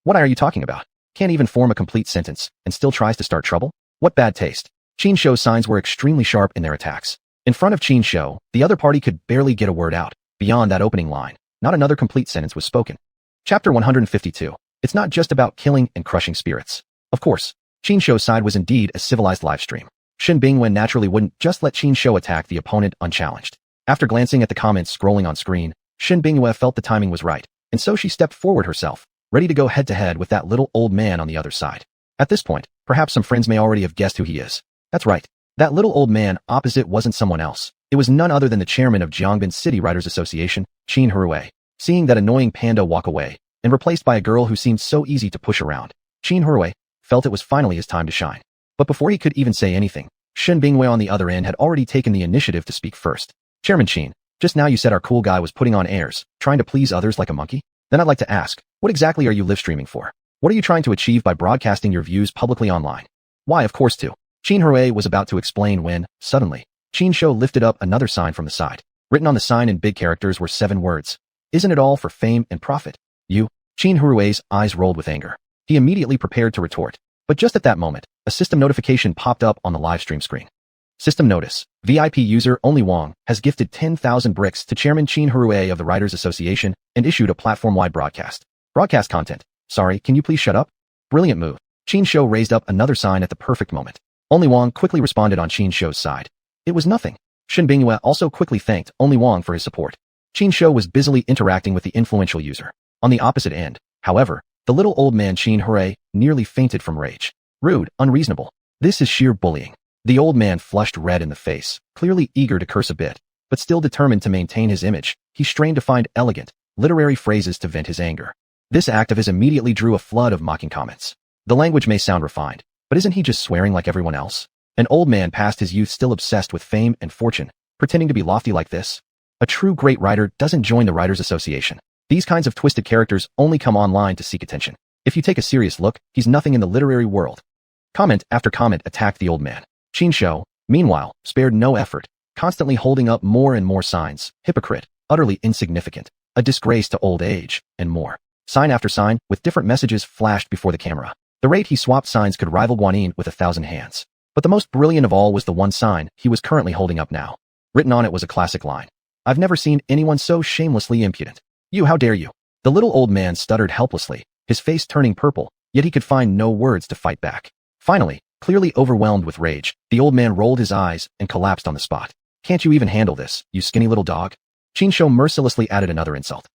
What are you talking about? Can't even form a complete sentence, and still tries to start trouble? What bad taste. Qin Shou's signs were extremely sharp in their attacks. In front of Qin Shou, the other party could barely get a word out. Beyond that opening line, not another complete sentence was spoken. Chapter 152. It's not just about killing and crushing spirits. Of course, Qin Shou's side was indeed a civilized livestream. Shen Bingwen naturally wouldn't just let Qin Shou attack the opponent unchallenged. After glancing at the comments scrolling on screen, Shen Bingwen felt the timing was right, and so she stepped forward herself, ready to go head-to-head with that little old man on the other side. At this point, perhaps some friends may already have guessed who he is. That's right. That little old man opposite wasn't someone else. It was none other than the chairman of Jiangbin City Writers Association, xuanhuan. Seeing that annoying Panda walk away, and replaced by a girl who seemed so easy to push around, xuanhuan felt it was finally his time to shine. But before he could even say anything, Shen Bingwei on the other end had already taken the initiative to speak first. Chairman Qin, just now you said our cool guy was putting on airs, trying to please others like a monkey? Then I'd like to ask, what exactly are you live streaming for? What are you trying to achieve by broadcasting your views publicly online? Why, of course too. Xuanhuan was about to explain when, suddenly, Qin Shou lifted up another sign from the side. Written on the sign in big characters were 7 words. Isn't it all for fame and profit? You? Xuanhuan's eyes rolled with anger. He immediately prepared to retort. But just at that moment, a system notification popped up on the livestream screen. System notice. VIP user Only Wong has gifted 10,000 bricks to Chairman xuanhuan of the Writers Association and issued a platform-wide broadcast. Broadcast content. Sorry, can you please shut up? Brilliant move. Qin Shou raised up another sign at the perfect moment. Only Wong quickly responded on Qin Shou's side. It was nothing. Shen Bingyue also quickly thanked Only Wong for his support. Qin Shou was busily interacting with the influential user. On the opposite end, however, the little old man Xuanhuan nearly fainted from rage. Rude, unreasonable. This is sheer bullying. The old man flushed red in the face, clearly eager to curse a bit, but still determined to maintain his image. He strained to find elegant, literary phrases to vent his anger. This act of his immediately drew a flood of mocking comments. The language may sound refined, but isn't he just swearing like everyone else? An old man past his youth still obsessed with fame and fortune, pretending to be lofty like this? A true great writer doesn't join the Writers Association. These kinds of twisted characters only come online to seek attention. If you take a serious look, he's nothing in the literary world. Comment after comment attacked the old man. Qin Shou, meanwhile, spared no effort, constantly holding up more and more signs, hypocrite, utterly insignificant, a disgrace to old age, and more. Sign after sign, with different messages flashed before the camera. The rate he swapped signs could rival Guanyin with 1,000 hands. But the most brilliant of all was the one sign he was currently holding up now. Written on it was a classic line. I've never seen anyone so shamelessly impudent. You, how dare you? The little old man stuttered helplessly, his face turning purple, yet he could find no words to fight back. Finally, clearly overwhelmed with rage, the old man rolled his eyes and collapsed on the spot. Can't you even handle this, you skinny little dog? Qin Shou mercilessly added another insult.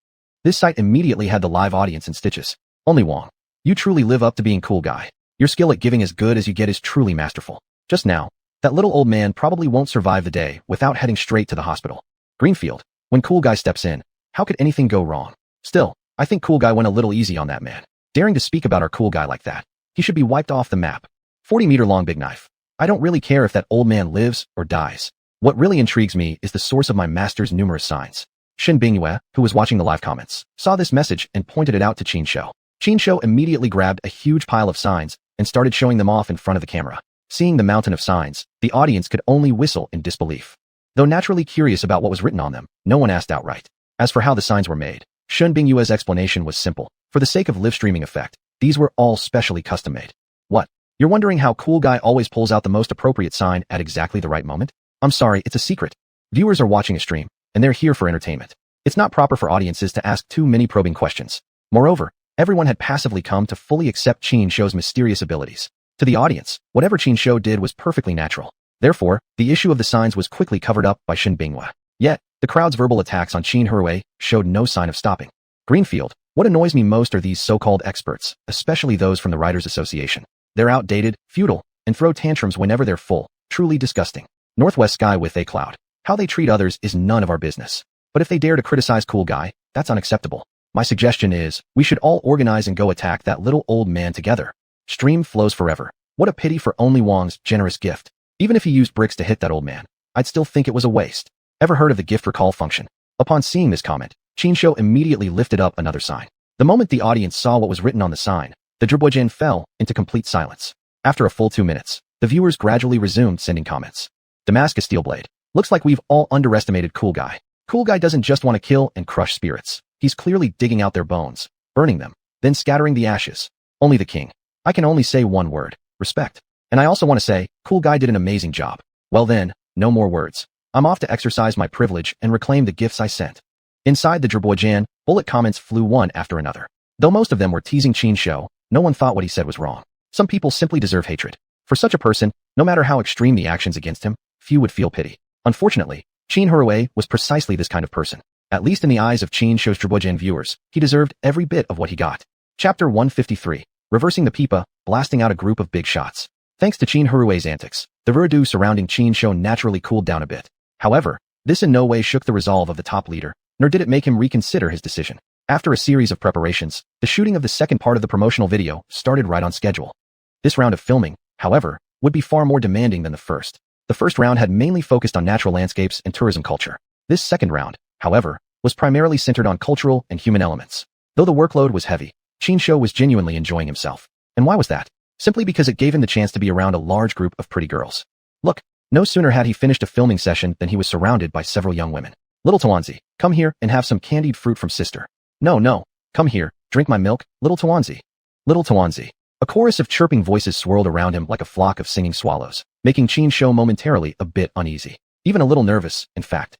This sight immediately had the live audience in stitches. Only Wong. You truly live up to being cool guy. Your skill at giving as good as you get is truly masterful. Just now, that little old man probably won't survive the day without heading straight to the hospital. Greenfield. When cool guy steps in, how could anything go wrong? Still, I think cool guy went a little easy on that man. Daring to speak about our cool guy like that. He should be wiped off the map. 40-meter-long big knife. I don't really care if that old man lives or dies. What really intrigues me is the source of my master's numerous signs. Shen Bingyue, who was watching the live comments, saw this message and pointed it out to Qin Shou. Qin Shou immediately grabbed a huge pile of signs and started showing them off in front of the camera. Seeing the mountain of signs, the audience could only whistle in disbelief. Though naturally curious about what was written on them, no one asked outright. As for how the signs were made, Shen Bingyue's explanation was simple. For the sake of live streaming effect, these were all specially custom-made. What? You're wondering how cool guy always pulls out the most appropriate sign at exactly the right moment? I'm sorry, it's a secret. Viewers are watching a stream, and they're here for entertainment. It's not proper for audiences to ask too many probing questions. Moreover, everyone had passively come to fully accept Qin Shou's mysterious abilities. To the audience, whatever Qin Shou did was perfectly natural. Therefore, the issue of the signs was quickly covered up by Shen Bingyue. Yet, the crowd's verbal attacks on Xuanhuan showed no sign of stopping. Greenfield. What annoys me most are these so-called experts, especially those from the Writers Association. They're outdated, feudal, and throw tantrums whenever they're full. Truly disgusting. Northwest sky with a cloud. How they treat others is none of our business. But if they dare to criticize cool guy, that's unacceptable. My suggestion is, we should all organize and go attack that little old man together. Stream flows forever. What a pity for Only Wong's generous gift. Even if he used bricks to hit that old man, I'd still think it was a waste. Ever heard of the gift recall function? Upon seeing this comment, Qin Shou immediately lifted up another sign. The moment the audience saw what was written on the sign, the Zhibuojian fell into complete silence. After a full 2 minutes, the viewers gradually resumed sending comments. Damascus steel blade. Looks like we've all underestimated Cool Guy. Cool Guy doesn't just want to kill and crush spirits. He's clearly digging out their bones, burning them, then scattering the ashes. Only the king. I can only say one word: respect. And I also want to say, Cool Guy did an amazing job. Well then, no more words. I'm off to exercise my privilege and reclaim the gifts I sent. Inside the Zhibojian, bullet comments flew one after another. Though most of them were teasing Qin Shou, no one thought what he said was wrong. Some people simply deserve hatred. For such a person, no matter how extreme the actions against him, few would feel pity. Unfortunately, xuanhuan was precisely this kind of person. At least in the eyes of Qin Shou's Zhibojian viewers, he deserved every bit of what he got. Chapter 153. Reversing the pipa, blasting out a group of big shots. Thanks to xuanhuan's antics, the verdure surrounding Qin Shou naturally cooled down a bit. However, this in no way shook the resolve of the top leader, nor did it make him reconsider his decision. After a series of preparations, the shooting of the second part of the promotional video started right on schedule. This round of filming, however, would be far more demanding than the first. The first round had mainly focused on natural landscapes and tourism culture. This second round, however, was primarily centered on cultural and human elements. Though the workload was heavy, Qin Shou was genuinely enjoying himself. And why was that? Simply because it gave him the chance to be around a large group of pretty girls. Look, no sooner had he finished a filming session than he was surrounded by several young women. Little Tuanzi, come here and have some candied fruit from sister. No, come here, drink my milk, little Tuanzi. Little Tuanzi. A chorus of chirping voices swirled around him like a flock of singing swallows, making Qin Shou momentarily a bit uneasy, even a little nervous, in fact.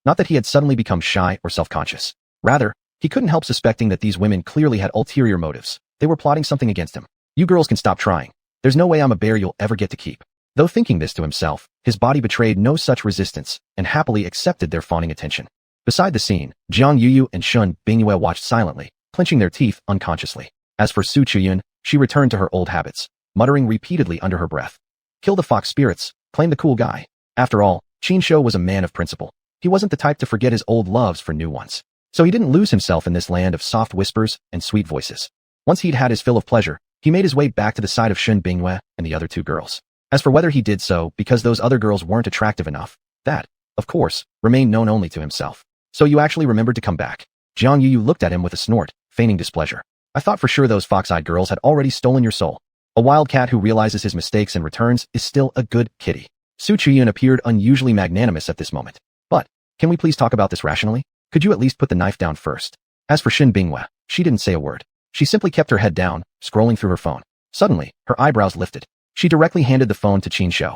Not that he had suddenly become shy or self-conscious. Rather, he couldn't help suspecting that these women clearly had ulterior motives. They were plotting something against him. You girls can stop trying. There's no way I'm a bear you'll ever get to keep. Though thinking this to himself, his body betrayed no such resistance and happily accepted their fawning attention. Beside the scene, Jiang Yuyu and Shun Bingyue watched silently, clenching their teeth unconsciously. As for Su Chuyun, she returned to her old habits, muttering repeatedly under her breath. Kill the fox spirits, claim the Cool Guy. After all, Qin Shou was a man of principle. He wasn't the type to forget his old loves for new ones. So he didn't lose himself in this land of soft whispers and sweet voices. Once he'd had his fill of pleasure, he made his way back to the side of Shun Bingyue and the other two girls. As for whether he did so because those other girls weren't attractive enough, that, of course, remained known only to himself. So you actually remembered to come back. Jiang Yuyu looked at him with a snort, feigning displeasure. I thought for sure those fox-eyed girls had already stolen your soul. A wild cat who realizes his mistakes and returns is still a good kitty. Su Chuyun appeared unusually magnanimous at this moment. But, can we please talk about this rationally? Could you at least put the knife down first? As for Shun Bingyue, she didn't say a word. She simply kept her head down, scrolling through her phone. Suddenly, her eyebrows lifted. She directly handed the phone to Qin Shou.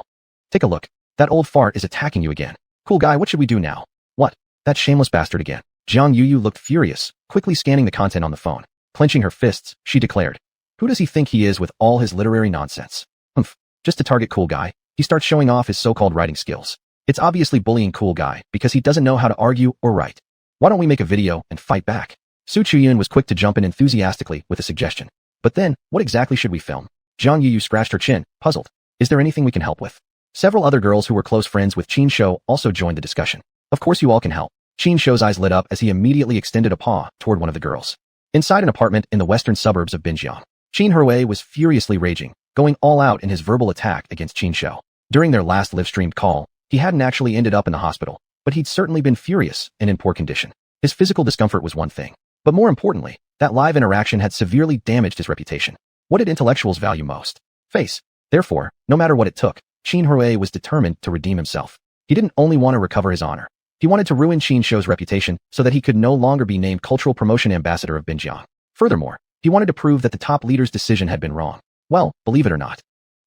Take a look. That old fart is attacking you again. Cool Guy, what should we do now? What? That shameless bastard again. Jiang Yuyu looked furious, quickly scanning the content on the phone. Clenching her fists, she declared. Who does he think he is with all his literary nonsense? Humph. Just to target Cool Guy, he starts showing off his so-called writing skills. It's obviously bullying Cool Guy because he doesn't know how to argue or write. Why don't we make a video and fight back? Su Chuyun was quick to jump in enthusiastically with a suggestion. But then, what exactly should we film? Jiang Yuyu scratched her chin, puzzled. Is there anything we can help with? Several other girls who were close friends with Qin Shou also joined the discussion. Of course you all can help. Qin Shou's eyes lit up as he immediately extended a paw toward one of the girls. Inside an apartment in the western suburbs of Binjiang, xuanhuan was furiously raging, going all out in his verbal attack against Qin Shou. During their last live-streamed call, he hadn't actually ended up in the hospital, but he'd certainly been furious and in poor condition. His physical discomfort was one thing. But more importantly, that live interaction had severely damaged his reputation. What did intellectuals value most? Face. Therefore, no matter what it took, xuanhuan was determined to redeem himself. He didn't only want to recover his honor. He wanted to ruin Qin Shou's reputation so that he could no longer be named Cultural Promotion Ambassador of Binjiang. Furthermore, he wanted to prove that the top leader's decision had been wrong. Well, believe it or not.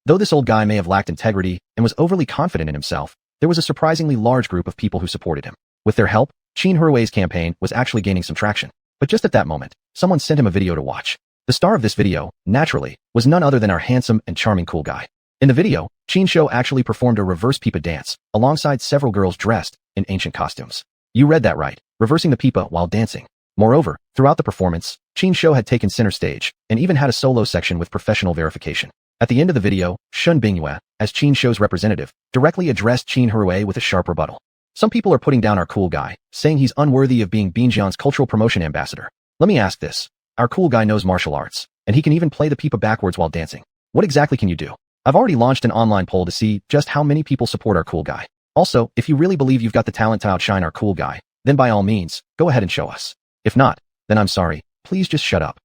Though this old guy may have lacked integrity and was overly confident in himself, there was a surprisingly large group of people who supported him. With their help, xuanhuan's campaign was actually gaining some traction. But just at that moment, someone sent him a video to watch. The star of this video, naturally, was none other than our handsome and charming Cool Guy. In the video, Qin Shou actually performed a reverse pipa dance, alongside several girls dressed in ancient costumes. You read that right, reversing the pipa while dancing. Moreover, throughout the performance, Qin Shou had taken center stage, and even had a solo section with professional verification. At the end of the video, Shun Bingyue, as Qin Shou's representative, directly addressed xuanhuan with a sharp rebuttal. Some people are putting down our Cool Guy, saying he's unworthy of being Binjiang's Cultural Promotion Ambassador. Let me ask this. Our Cool Guy knows martial arts, and he can even play the pipa backwards while dancing. What exactly can you do? I've already launched an online poll to see just how many people support our Cool Guy. Also, if you really believe you've got the talent to outshine our Cool Guy, then by all means, go ahead and show us. If not, then I'm sorry, please just shut up.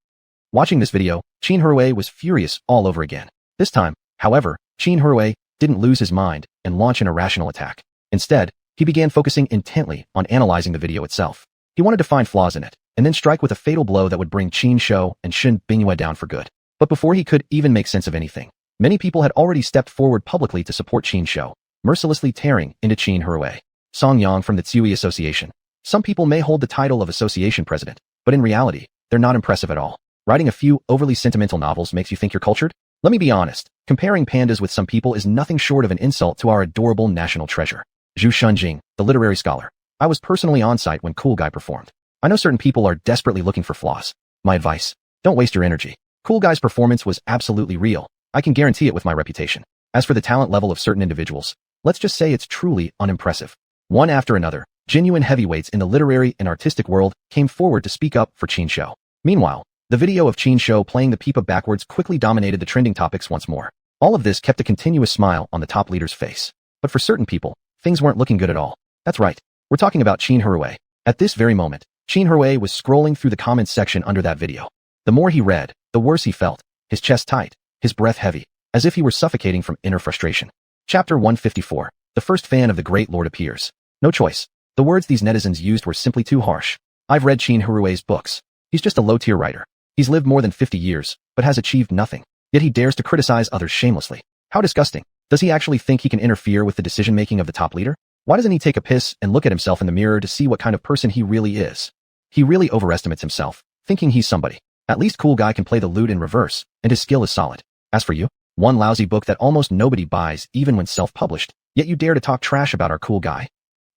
Watching this video, xuanhuan was furious all over again. This time, however, xuanhuan didn't lose his mind and launch an irrational attack. Instead, he He began focusing intently on analyzing the video itself. He wanted to find flaws in it, and then strike with a fatal blow that would bring Qin Shou and Shen Bingyue down for good. But before he could even make sense of anything, many people had already stepped forward publicly to support Qin Shou, mercilessly tearing into Qin Huihui. Song Yang from the Tsui Association. Some people may hold the title of association president, but in reality, they're not impressive at all. Writing a few overly sentimental novels makes you think you're cultured? Let me be honest, comparing pandas with some people is nothing short of an insult to our adorable national treasure. Zhu Shunjing, the literary scholar. I was personally on site when Cool Guy performed. I know certain people are desperately looking for flaws. My advice: don't waste your energy. Cool Guy's performance was absolutely real. I can guarantee it with my reputation. As for the talent level of certain individuals, let's just say it's truly unimpressive. One after another, genuine heavyweights in the literary and artistic world came forward to speak up for Qin Shou. Meanwhile, the video of Qin Shou playing the pipa backwards quickly dominated the trending topics once more. All of this kept a continuous smile on the top leader's face. But for certain people, things weren't looking good at all. That's right, we're talking about Qin Huihui. At this very moment, Qin Huihui was scrolling through the comments section under that video. The more he read, the worse he felt, his chest tight, his breath heavy, as if he were suffocating from inner frustration. Chapter 154. The first fan of the great lord appears. No choice. The words these netizens used were simply too harsh. I've read Qin Huihui's books. He's just a low-tier writer. He's lived more than 50 years, but has achieved nothing. Yet he dares to criticize others shamelessly. How disgusting. Does he actually think he can interfere with the decision-making of the top leader? Why doesn't he take a piss and look at himself in the mirror to see what kind of person he really is? He really overestimates himself, thinking he's somebody. At least Cool Guy can play the lute in reverse, and his skill is solid. As for you, one lousy book that almost nobody buys even when self-published, yet you dare to talk trash about our Cool Guy?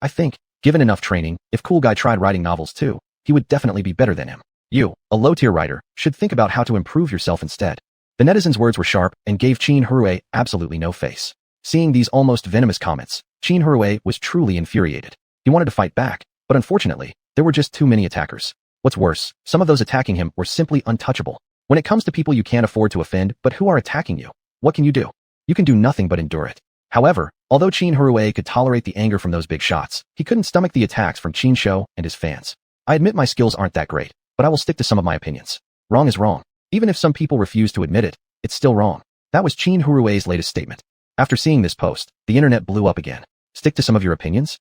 I think, given enough training, if Cool Guy tried writing novels too, he would definitely be better than him. You, a low-tier writer, should think about how to improve yourself instead. The netizens' words were sharp and gave Qin Huihui absolutely no face. Seeing these almost venomous comments, Qin Huihui was truly infuriated. He wanted to fight back, but unfortunately, there were just too many attackers. What's worse, some of those attacking him were simply untouchable. When it comes to people you can't afford to offend but who are attacking you, what can you do? You can do nothing but endure it. However, although Qin Huihui could tolerate the anger from those big shots, he couldn't stomach the attacks from Qin Shou and his fans. I admit my skills aren't that great, but I will stick to some of my opinions. Wrong is wrong. Even if some people refuse to admit it, it's still wrong. That was Qin Huihui's latest statement. After seeing this post, the internet blew up again. Stick to some of your opinions?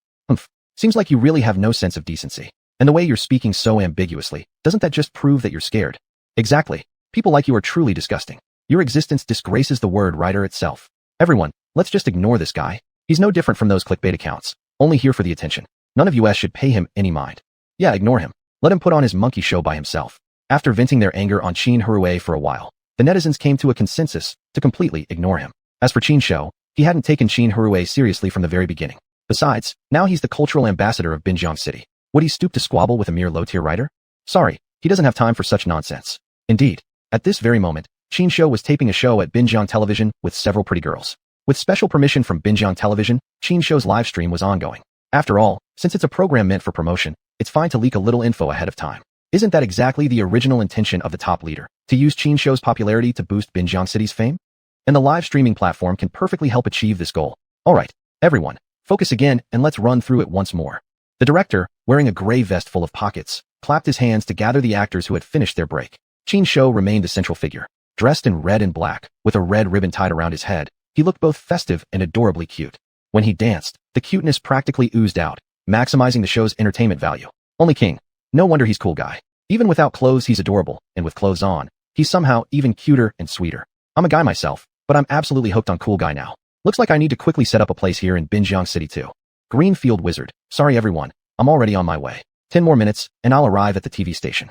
Seems like you really have no sense of decency. And the way you're speaking so ambiguously, doesn't that just prove that you're scared? Exactly. People like you are truly disgusting. Your existence disgraces the word writer itself. Everyone, let's just ignore this guy. He's no different from those clickbait accounts, only here for the attention. None of us should pay him any mind. Yeah, ignore him. Let him put on his monkey show by himself. After venting their anger on Qin Huihui for a while, the netizens came to a consensus to completely ignore him. As for Qin Shou, he hadn't taken Qin Huihui seriously from the very beginning. Besides, now he's the cultural ambassador of Binjiang City. Would he stoop to squabble with a mere low-tier writer? Sorry, he doesn't have time for such nonsense. Indeed, at this very moment, Qin Shou was taping a show at Binjiang Television with several pretty girls. With special permission from Binjiang Television, Qin Shou's live stream was ongoing. After all, since it's a program meant for promotion, it's fine to leak a little info ahead of time. Isn't that exactly the original intention of the top leader, to use Qin Shou's popularity to boost Binjiang City's fame? And the live streaming platform can perfectly help achieve this goal. Alright, everyone, focus again and let's run through it once more. The director, wearing a gray vest full of pockets, clapped his hands to gather the actors who had finished their break. Qin Shou remained the central figure. Dressed in red and black, with a red ribbon tied around his head, he looked both festive and adorably cute. When he danced, the cuteness practically oozed out, maximizing the show's entertainment value. Only King. No wonder he's Cool Guy. Even without clothes he's adorable, and with clothes on, he's somehow even cuter and sweeter. I'm a guy myself, but I'm absolutely hooked on Cool Guy now. Looks like I need to quickly set up a place here in Binjiang City too. Greenfield Wizard. Sorry everyone, I'm already on my way. 10 more minutes, and I'll arrive at the TV station.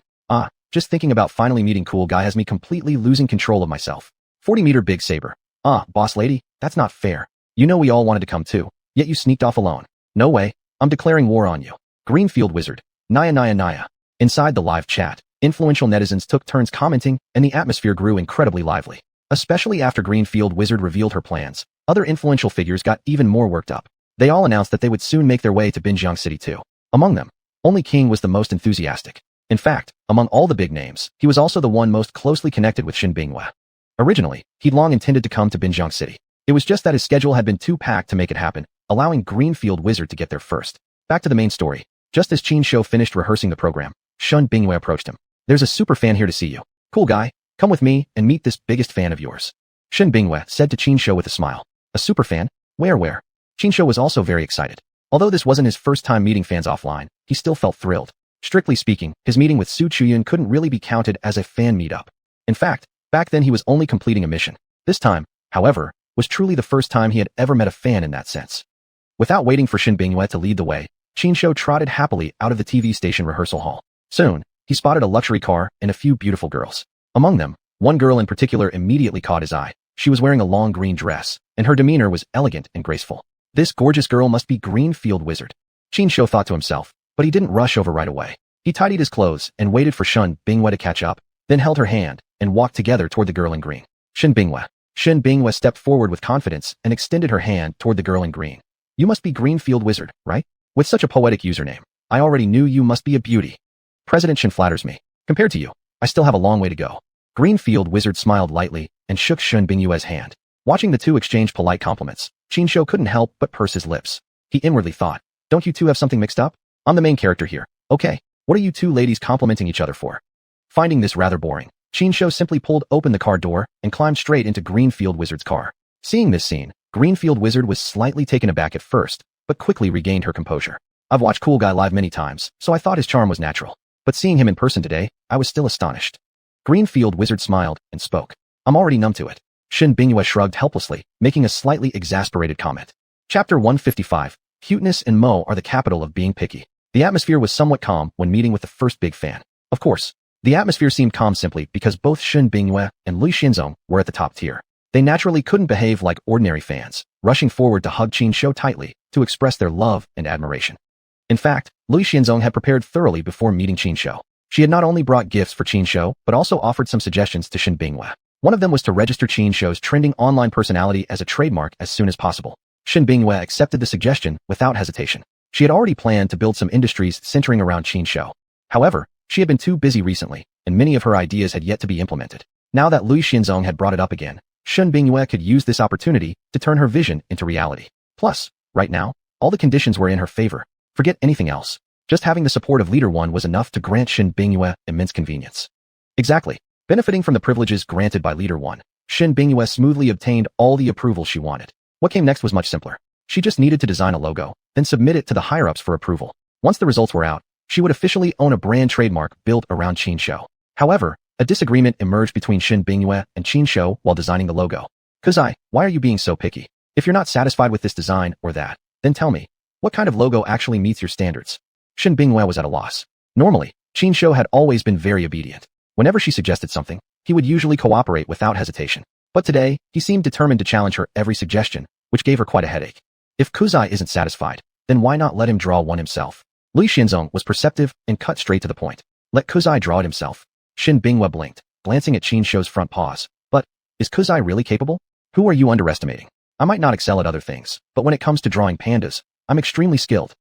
Just thinking about finally meeting Cool Guy has me completely losing control of myself. 40-meter big saber. Boss lady, that's not fair. You know we all wanted to come too, yet you sneaked off alone. No way, I'm declaring war on you. Greenfield Wizard. Naya. Inside the live chat, influential netizens took turns commenting, and the atmosphere grew incredibly lively. Especially after Greenfield Wizard revealed her plans, other influential figures got even more worked up. They all announced that they would soon make their way to Binjiang City too. Among them, only King was the most enthusiastic. In fact, among all the big names, he was also the one most closely connected with Shen Bingyue. Originally, he'd long intended to come to Binjiang City. It was just that his schedule had been too packed to make it happen, allowing Greenfield Wizard to get there first. Back to the main story. Just as Qin Shou finished rehearsing the program, Shen Bingyue approached him. There's a super fan here to see you. Cool Guy, come with me and meet this biggest fan of yours. Shen Bingyue said to Qin Shou with a smile. A super fan? Where? Qin Shou was also very excited. Although this wasn't his first time meeting fans offline, he still felt thrilled. Strictly speaking, his meeting with Su Chuyun couldn't really be counted as a fan meetup. In fact, back then he was only completing a mission. This time, however, was truly the first time he had ever met a fan in that sense. Without waiting for Shin Bingyue to lead the way, Qinshu trotted happily out of the TV station rehearsal hall. Soon, he spotted a luxury car and a few beautiful girls. Among them, one girl in particular immediately caught his eye. She was wearing a long green dress, and her demeanor was elegant and graceful. This gorgeous girl must be Greenfield Wizard. Qinshu thought to himself, but he didn't rush over right away. He tidied his clothes and waited for Shin Bingyue to catch up, then held her hand and walked together toward the girl in green. Shin Bingyue stepped forward with confidence and extended her hand toward the girl in green. You must be Greenfield Wizard, right? With such a poetic username, I already knew you must be a beauty. President Shin flatters me. Compared to you, I still have a long way to go. Greenfield Wizard smiled lightly and shook Shin Bingyue's hand. Watching the two exchange polite compliments, Qinshu couldn't help but purse his lips. He inwardly thought, don't you two have something mixed up? I'm the main character here. Okay, what are you two ladies complimenting each other for? Finding this rather boring, Qinshu simply pulled open the car door and climbed straight into Greenfield Wizard's car. Seeing this scene, Greenfield Wizard was slightly taken aback at first, but quickly regained her composure. I've watched Cool Guy live many times, so I thought his charm was natural. But seeing him in person today, I was still astonished. Greenfield Wizard smiled and spoke. I'm already numb to it. Shin Bingyue shrugged helplessly, making a slightly exasperated comment. Chapter 155. Cuteness and Mo are the capital of being picky. The atmosphere was somewhat calm when meeting with the first big fan. Of course, the atmosphere seemed calm simply because both Shin Bingyue and Lui Xianzong were at the top tier. They naturally couldn't behave like ordinary fans, rushing forward to hug Qinshu tightly to express their love and admiration. In fact, Lui Xianzong had prepared thoroughly before meeting Qinshu. She had not only brought gifts for Qinshu, but also offered some suggestions to Shin Bingyue. One of them was to register Qinshu's trending online personality as a trademark as soon as possible. Shin Bingyue accepted the suggestion without hesitation. She had already planned to build some industries centering around Qinshu. However, she had been too busy recently, and many of her ideas had yet to be implemented. Now that Lui Xianzong had brought it up again, Shin Bingyue could use this opportunity to turn her vision into reality. Plus, right now, all the conditions were in her favor. Forget anything else. Just having the support of Leader 1 was enough to grant Shin Bingyue immense convenience. Exactly. Benefiting from the privileges granted by Leader 1, Shin Bingyue smoothly obtained all the approval she wanted. What came next was much simpler. She just needed to design a logo, then submit it to the higher-ups for approval. Once the results were out, she would officially own a brand trademark built around Qinshu. However, a disagreement emerged between Shin Bingyue and Qinshu while designing the logo. Kuzai, why are you being so picky? If you're not satisfied with this design or that, then tell me, what kind of logo actually meets your standards? Shin Bingyue was at a loss. Normally, Qinshu had always been very obedient. Whenever she suggested something, he would usually cooperate without hesitation. But today, he seemed determined to challenge her every suggestion, which gave her quite a headache. If Kuzai isn't satisfied, then why not let him draw one himself? Lui Xianzong was perceptive and cut straight to the point. Let Kuzai draw it himself. Shin Bingyue blinked, glancing at Qinshu's front paws. But, is Kuzai really capable? Who are you underestimating? I might not excel at other things, but when it comes to drawing pandas, I'm extremely skilled.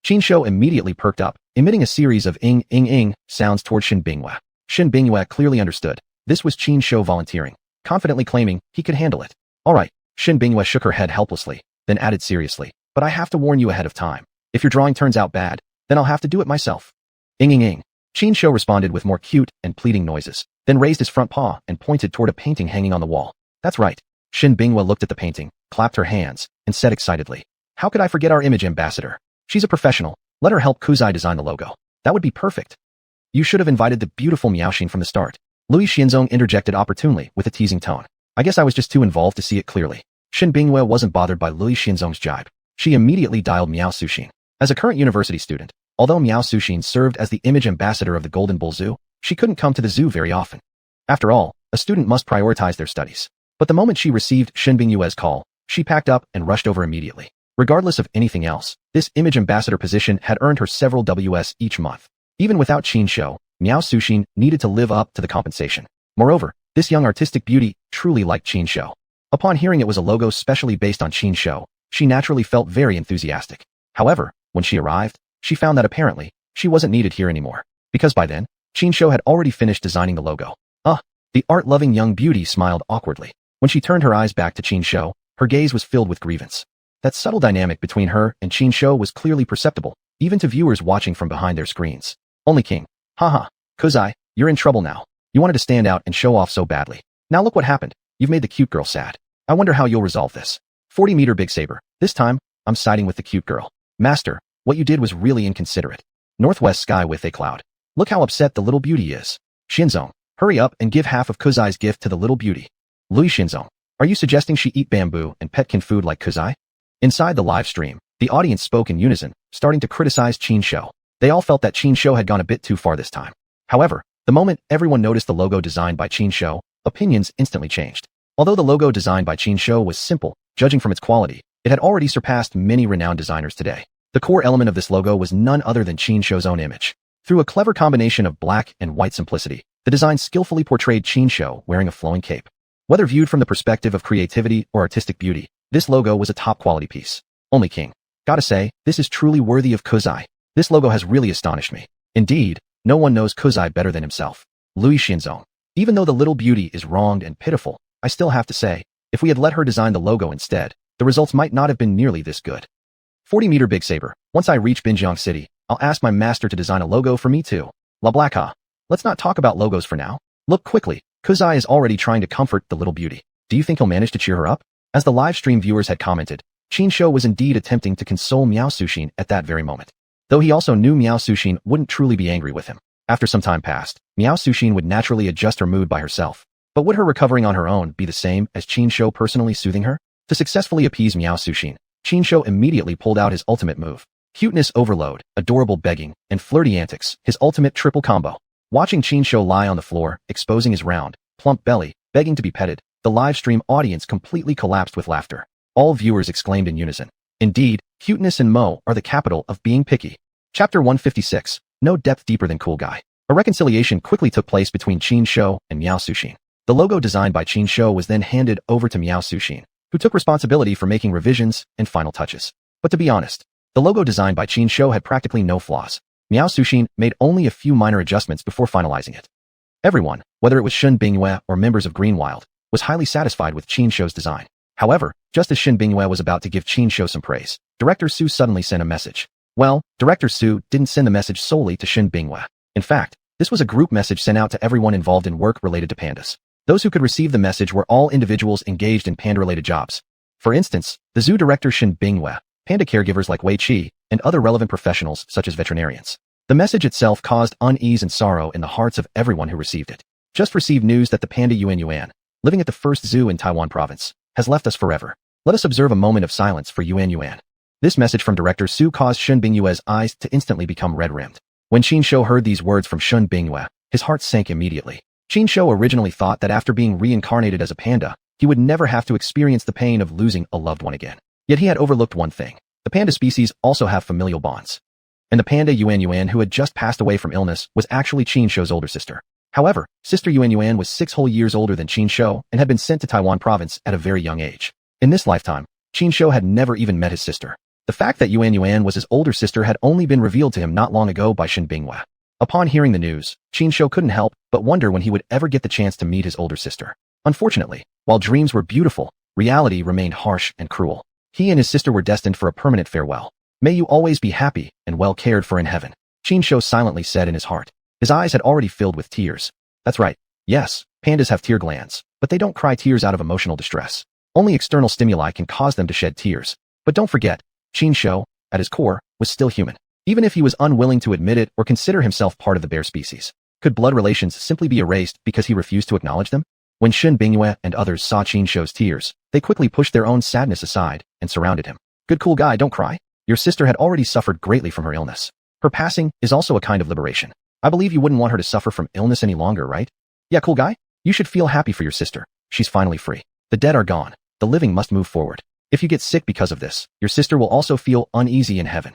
Qinshu immediately perked up, emitting a series of ing sounds toward Shin Bingyue. Shin Bingyue clearly understood. This was Qinshu volunteering, confidently claiming he could handle it. All right, Shin Bingyue shook her head helplessly, then added seriously, but I have to warn you ahead of time. If your drawing turns out bad, then I'll have to do it myself. Ing. Qinshu responded with more cute and pleading noises, then raised his front paw and pointed toward a painting hanging on the wall. That's right. Shin Bingyue looked at the painting, clapped her hands, and said excitedly, how could I forget our image ambassador? She's a professional. Let her help Kuzai design the logo. That would be perfect. You should have invited the beautiful Miaoxin from the start. Lui Xianzong interjected opportunely with a teasing tone. I guess I was just too involved to see it clearly. Shin Bingyue wasn't bothered by Lui Xianzong's jibe. She immediately dialed Miao Suxin. As a current university student, although Miao Suxin served as the image ambassador of the Golden Bull Zoo, she couldn't come to the zoo very often. After all, a student must prioritize their studies. But the moment she received Shin Bingyue's call, she packed up and rushed over immediately. Regardless of anything else, this image ambassador position had earned her several WS each month. Even without Qinshu, Miao Suxin needed to live up to the compensation. Moreover, this young artistic beauty truly liked Qinshu. Upon hearing it was a logo specially based on Qinshu, she naturally felt very enthusiastic. However, when she arrived, she found that apparently, she wasn't needed here anymore. Because by then, Qinshu had already finished designing the logo. The art-loving young beauty smiled awkwardly. When she turned her eyes back to Qinshu, her gaze was filled with grievance. That subtle dynamic between her and Qinshu was clearly perceptible, even to viewers watching from behind their screens. Only King. Haha. Kuzai, you're in trouble now. You wanted to stand out and show off so badly. Now look what happened. You've made the cute girl sad. I wonder how you'll resolve this. 40-meter big saber. This time, I'm siding with the cute girl. Master, what you did was really inconsiderate. Northwest sky with a cloud. Look how upset the little beauty is. Xinzong, hurry up and give half of Kuzai's gift to the little beauty. Lui Xinzong, are you suggesting she eat bamboo and petkin food like Kuzai? Inside the live stream, the audience spoke in unison, starting to criticize Qin Shou. They all felt that Qin Shou had gone a bit too far this time. However, the moment everyone noticed the logo designed by Qin Shou, opinions instantly changed. Although the logo designed by Qin Shou was simple, judging from its quality, it had already surpassed many renowned designers today. The core element of this logo was none other than Qin Shou's own image. Through a clever combination of black and white simplicity, the design skillfully portrayed Qin Shou wearing a flowing cape. Whether viewed from the perspective of creativity or artistic beauty, this logo was a top-quality piece. Only King. Gotta say, this is truly worthy of Kuzai. This logo has really astonished me. Indeed, no one knows Kuzai better than himself. Lui Xinzong. Even though the little beauty is wronged and pitiful, I still have to say, if we had let her design the logo instead, the results might not have been nearly this good. 40-meter Big Saber. Once I reach Binjiang City, I'll ask my master to design a logo for me too. La Blacka. Let's not talk about logos for now. Look quickly. Kuzai is already trying to comfort the little beauty. Do you think he'll manage to cheer her up? As the live stream viewers had commented, Qin Shou was indeed attempting to console Miao Suxin at that very moment. Though he also knew Miao Suxin wouldn't truly be angry with him. After some time passed, Miao Suxin would naturally adjust her mood by herself. But would her recovering on her own be the same as Qin Shou personally soothing her? To successfully appease Miao Suxin, Qin Shou immediately pulled out his ultimate move. Cuteness overload, adorable begging, and flirty antics, his ultimate triple combo. Watching Qin Shou lie on the floor, exposing his round, plump belly, begging to be petted, the live stream audience completely collapsed with laughter. All viewers exclaimed in unison. Indeed, cuteness and mo are the capital of being picky. Chapter 156. No depth deeper than cool guy. A reconciliation quickly took place between Qin Shou and Miao Suxin. The logo designed by Qin Shou was then handed over to Miao Suxin, who took responsibility for making revisions and final touches. But to be honest, the logo designed by Qin Shou had practically no flaws. Miao Suxin made only a few minor adjustments before finalizing it. Everyone, whether it was Shen Bingyue or members of Greenwild, was highly satisfied with Qin Shou's design. However, just as Shen Bingyue was about to give Qin Shou some praise, Director Su suddenly sent a message. Well, Director Su didn't send the message solely to Shen Bingyue. In fact, this was a group message sent out to everyone involved in work related to pandas. Those who could receive the message were all individuals engaged in panda-related jobs. For instance, the zoo director Shen Bingyue, panda caregivers like Wei Qi, and other relevant professionals such as veterinarians. The message itself caused unease and sorrow in the hearts of everyone who received it. Just received news that the panda xuanhuan, living at the first zoo in Taiwan province, has left us forever. Let us observe a moment of silence for xuanhuan. This message from Director Su caused Shen Bingyue's eyes to instantly become red-rimmed. When Qin Shou heard these words from Shen Bingyue, his heart sank immediately. Qin Shou originally thought that after being reincarnated as a panda, he would never have to experience the pain of losing a loved one again. Yet he had overlooked one thing. The panda species also have familial bonds. And the panda xuanhuan who had just passed away from illness was actually Qin Shou's older sister. However, Sister xuanhuan was 6 whole years older than Qin Shou and had been sent to Taiwan province at a very young age. In this lifetime, Qin Shou had never even met his sister. The fact that xuanhuan was his older sister had only been revealed to him not long ago by Shen Bingyue. Upon hearing the news, Qin Shou couldn't help but wonder when he would ever get the chance to meet his older sister. Unfortunately, while dreams were beautiful, reality remained harsh and cruel. He and his sister were destined for a permanent farewell. May you always be happy and well cared for in heaven, Qin Shou silently said in his heart. His eyes had already filled with tears. That's right. Yes, pandas have tear glands, but they don't cry tears out of emotional distress. Only external stimuli can cause them to shed tears. But don't forget, Qin Shou, at his core, was still human. Even if he was unwilling to admit it or consider himself part of the bear species. Could blood relations simply be erased because he refused to acknowledge them? When Shen Bingyue and others saw Qin Shou's tears, they quickly pushed their own sadness aside and surrounded him. Good cool guy, don't cry. Your sister had already suffered greatly from her illness. Her passing is also a kind of liberation. I believe you wouldn't want her to suffer from illness any longer, right? Yeah, cool guy? You should feel happy for your sister. She's finally free. The dead are gone. The living must move forward. If you get sick because of this, your sister will also feel uneasy in heaven.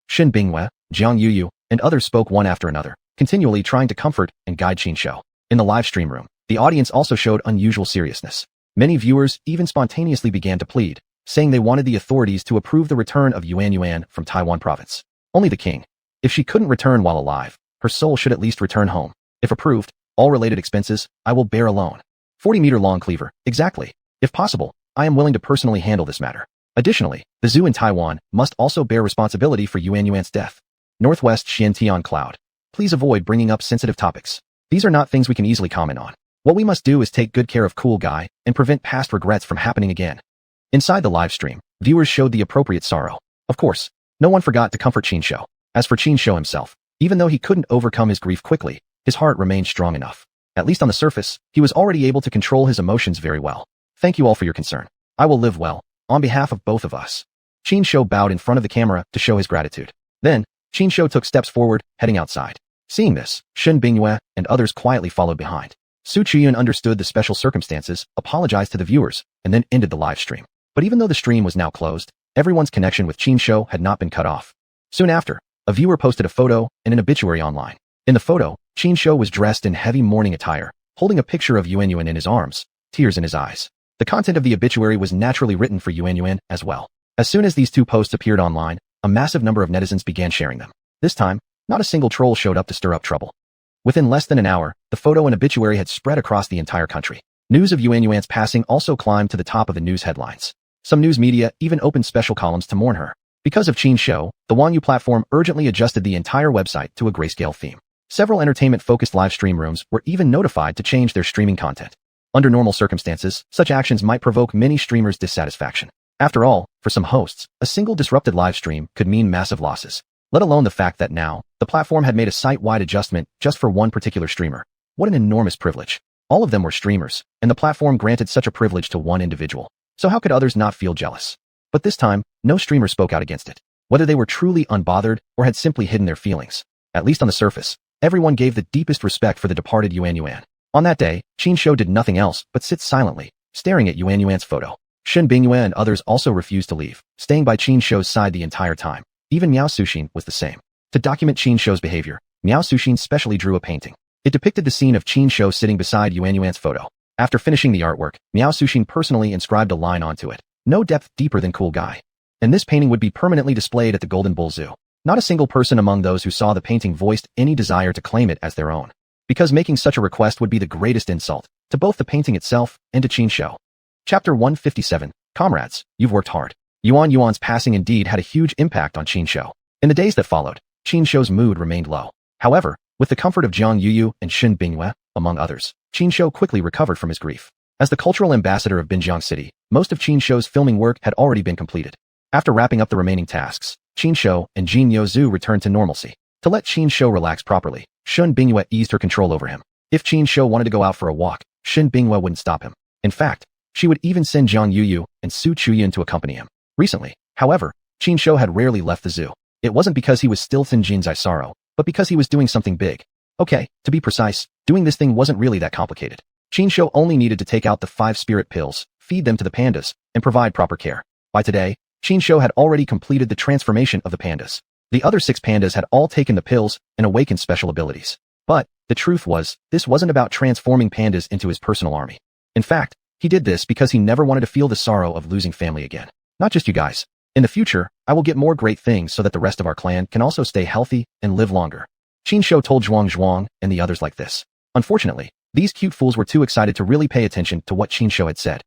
Shen Bingyue, Jiang Yuyu, and others spoke one after another, continually trying to comfort and guide Qin Shou. In the live stream room, the audience also showed unusual seriousness. Many viewers even spontaneously began to plead, saying they wanted the authorities to approve the return of xuanhuan from Taiwan province. Only the king. If she couldn't return while alive, her soul should at least return home. If approved, all related expenses, I will bear alone. 40-meter long cleaver, exactly. If possible, I am willing to personally handle this matter. Additionally, the zoo in Taiwan must also bear responsibility for xuanhuan's death. Northwest Xiantian Cloud. Please avoid bringing up sensitive topics. These are not things we can easily comment on. What we must do is take good care of cool guy and prevent past regrets from happening again. Inside the live stream, viewers showed the appropriate sorrow. Of course, No one forgot to comfort Qin Shou. As for Qin Shou himself, even though he couldn't overcome his grief quickly, his heart remained strong enough. At least on the surface, he was already able to control his emotions very well. Thank you all for your concern. I will live well, on behalf of both of us. Qin Shou bowed in front of the camera to show his gratitude. Then, Qin Shou took steps forward, heading outside. Seeing this, Shen Bingyue and others quietly followed behind. Su Chuyan understood the special circumstances, apologized to the viewers, and then ended the live stream. But even though the stream was now closed, everyone's connection with Qin Shou had not been cut off. Soon after, a viewer posted a photo and an obituary online. In the photo, Qin Shou was dressed in heavy mourning attire, holding a picture of Xuanhuan in his arms, tears in his eyes. The content of the obituary was naturally written for Xuanhuan as well. As soon as these two posts appeared online, a massive number of netizens began sharing them. This time, not a single troll showed up to stir up trouble. Within less than an hour, the photo and obituary had spread across the entire country. News of Xuanhuan's passing also climbed to the top of the news headlines. Some news media even opened special columns to mourn her. Because of Qin Shou, the xuanhu platform urgently adjusted the entire website to a grayscale theme. Several entertainment-focused live stream rooms were even notified to change their streaming content. Under normal circumstances, such actions might provoke many streamers' dissatisfaction. After all, for some hosts, a single disrupted live stream could mean massive losses. Let alone the fact that now, the platform had made a site-wide adjustment just for one particular streamer. What an enormous privilege. All of them were streamers, and the platform granted such a privilege to one individual. So how could others not feel jealous? But this time, no streamer spoke out against it. Whether they were truly unbothered or had simply hidden their feelings. At least on the surface, everyone gave the deepest respect for the departed Xuanhuan. On that day, Qin Shou did nothing else but sit silently, staring at Xuanhuan's photo. Shen Bingyue and others also refused to leave, staying by Qin Shou's side the entire time. Even Miao Suxin was the same. To document Qin Shou's behavior, Miao Suxin specially drew a painting. It depicted the scene of Qin Shou sitting beside Xuanhuan's photo. After finishing the artwork, Miao Suxin personally inscribed a line onto it. No depth deeper than cool guy. And this painting would be permanently displayed at the Golden Bull Zoo. Not a single person among those who saw the painting voiced any desire to claim it as their own. Because making such a request would be the greatest insult to both the painting itself and to Qin Shou. Chapter 157. Comrades, you've worked hard. Xuanhuan's passing indeed had a huge impact on Qin Shou. In the days that followed, Qin Shou's mood remained low. However, with the comfort of Jiang Yuyu and Shen Bingyue, among others, Qin Shou quickly recovered from his grief. As the cultural ambassador of Binjiang City, most of Qin Shou's filming work had already been completed. After wrapping up the remaining tasks, Qin Shou and Jin Zhu returned to normalcy. To let Qin Shou relax properly, Shen Bingyue eased her control over him. If Qin Shou wanted to go out for a walk, Shen Bingyue wouldn't stop him. In fact, she would even send Jiang Yuyu and Su Chuyan to accompany him. Recently, however, Qin Shou had rarely left the zoo. It wasn't because he was still Thinjin Zaisaro, but because he was doing something big. Okay, to be precise, doing this thing wasn't really that complicated. Qin Shou only needed to take out the 5 spirit pills, feed them to the pandas, and provide proper care. By today, Qin Shou had already completed the transformation of the pandas. The other 6 pandas had all taken the pills and awakened special abilities. But, the truth was, this wasn't about transforming pandas into his personal army. In fact, he did this because he never wanted to feel the sorrow of losing family again. Not just you guys. In the future, I will get more great things so that the rest of our clan can also stay healthy and live longer. Qin Shou told xuanhuan and the others like this. Unfortunately, these cute fools were too excited to really pay attention to what Qin Shou had said.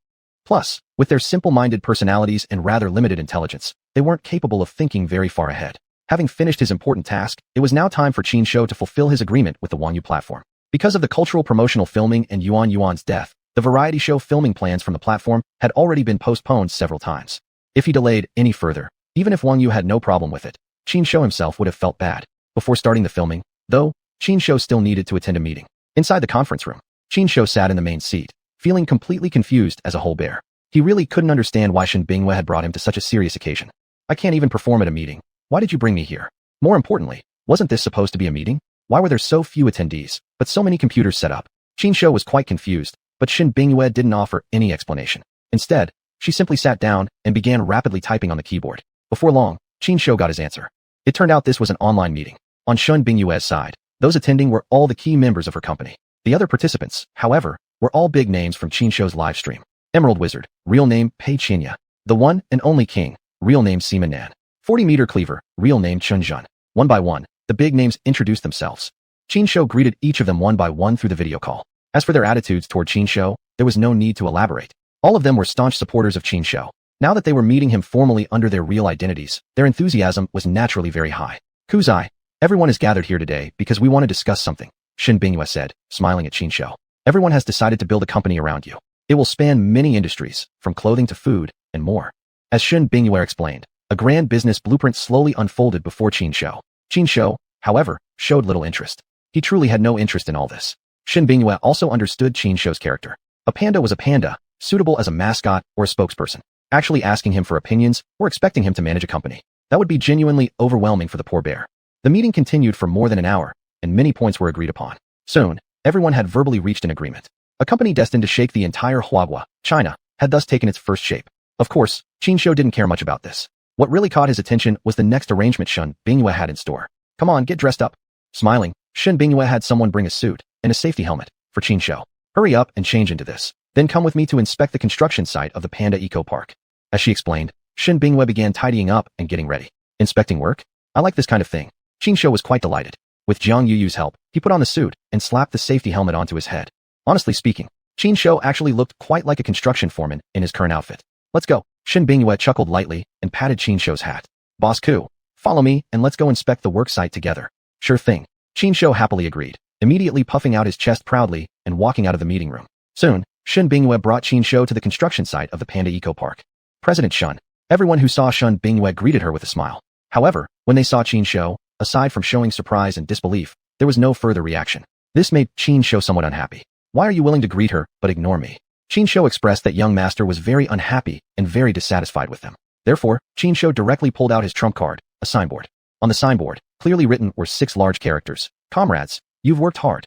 Plus, with their simple-minded personalities and rather limited intelligence, they weren't capable of thinking very far ahead. Having finished his important task, it was now time for Qin Shou to fulfill his agreement with the xuanhu platform. Because of the cultural promotional filming and Xuanhuan's death, the variety show filming plans from the platform had already been postponed several times. If he delayed any further, even if xuanhu had no problem with it, Qin Shou himself would have felt bad. Before starting the filming, though, Qin Shou still needed to attend a meeting. Inside the conference room, Qin Shou sat in the main seat, feeling completely confused as a whole bear. He really couldn't understand why Shen Bingyue had brought him to such a serious occasion. I can't even perform at a meeting. Why did you bring me here? More importantly, wasn't this supposed to be a meeting? Why were there so few attendees, but so many computers set up? Qin Shou was quite confused, but Shen Bingyue didn't offer any explanation. Instead, she simply sat down and began rapidly typing on the keyboard. Before long, Qin Shou got his answer. It turned out this was an online meeting. On Shen Bingyue's side, those attending were all the key members of her company. The other participants, however, were all big names from Qin Shou's live stream. Emerald Wizard, real name Pei Qinya. The one and only King, real name Sima Nan. 40-meter Cleaver, real name Chun Jun. One by one, the big names introduced themselves. Qin Shou greeted each of them one by one through the video call. As for their attitudes toward Qin Shou, there was no need to elaborate. All of them were staunch supporters of Qin Shou. Now that they were meeting him formally under their real identities, their enthusiasm was naturally very high. Kuzai, everyone is gathered here today because we want to discuss something, Shen Bingyue said, smiling at Qin Shou. Everyone has decided to build a company around you. It will span many industries, from clothing to food, and more. As Shen Bingyue explained, A grand business blueprint slowly unfolded before Qin Shou. Qin Shou, however, showed little interest. He truly had no interest in all this. Shen Bingyue also understood Qin Shou's character. A panda was a panda, suitable as a mascot or a spokesperson. Actually asking him for opinions or expecting him to manage a company, that would be genuinely overwhelming for the poor bear. The meeting continued for more than an hour, and many points were agreed upon. Soon, everyone had verbally reached an agreement. A company destined to shake the entire Huaguo, China, had thus taken its first shape. Of course, Qin Shou didn't care much about this. What really caught his attention was the next arrangement Shen Bingyue had in store. Come on, get dressed up. Smiling, Shen Bingyue had someone bring a suit and a safety helmet for Qin Shou. Hurry up and change into this. Then come with me to inspect the construction site of the Panda Eco Park. As she explained, Shen Bingyue began tidying up and getting ready. Inspecting work? I like this kind of thing. Qin Shou was quite delighted. With Jiang Yuyu's help, he put on the suit and slapped the safety helmet onto his head. Honestly speaking, Qin Shou actually looked quite like a construction foreman in his current outfit. Let's go. Shen Bingyue chuckled lightly and patted Qin Shou's hat. Boss Ku, follow me and let's go inspect the work site together. Sure thing. Qin Shou happily agreed, immediately puffing out his chest proudly and walking out of the meeting room. Soon, Shen Bingyue brought Qin Shou to the construction site of the Panda Eco Park. President Shen. Everyone who saw Shen Bingyue greeted her with a smile. However, when they saw Qin Shou, aside from showing surprise and disbelief, there was no further reaction. This made Qin Shou somewhat unhappy. Why are you willing to greet her, but ignore me? Qin Shou expressed that young master was very unhappy and very dissatisfied with them. Therefore, Qin Shou directly pulled out his trump card, a signboard. On the signboard, clearly written were 6 large characters. Comrades, you've worked hard.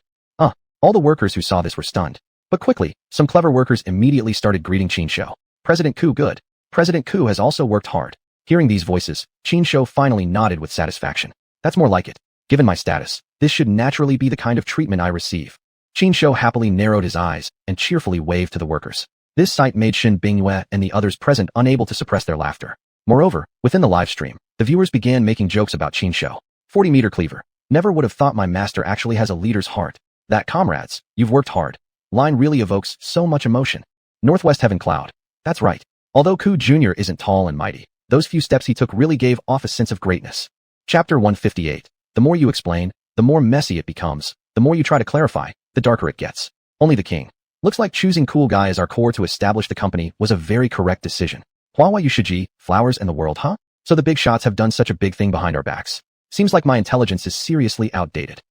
All the workers who saw this were stunned. But quickly, some clever workers immediately started greeting Qin Shou. President Ku good. President Ku has also worked hard. Hearing these voices, Qin Shou finally nodded with satisfaction. That's more like it. Given my status, this should naturally be the kind of treatment I receive. Qin Shou happily narrowed his eyes and cheerfully waved to the workers. This sight made Shen Bingyue and the others present unable to suppress their laughter. Moreover, within the live stream, the viewers began making jokes about Qin Shou. 40-meter cleaver. Never would have thought my master actually has a leader's heart. That comrades, you've worked hard. Line really evokes so much emotion. Northwest Heaven Cloud. That's right. Although Ku Jr. isn't tall and mighty, those few steps he took really gave off a sense of greatness. Chapter 158. The more you explain, the more messy it becomes. The more you try to clarify, the darker it gets. Only the king. Looks like choosing cool guy as our core to establish the company was a very correct decision. Huawei Yushiji, flowers and the world, huh? So the big shots have done such a big thing behind our backs. Seems like my intelligence is seriously outdated.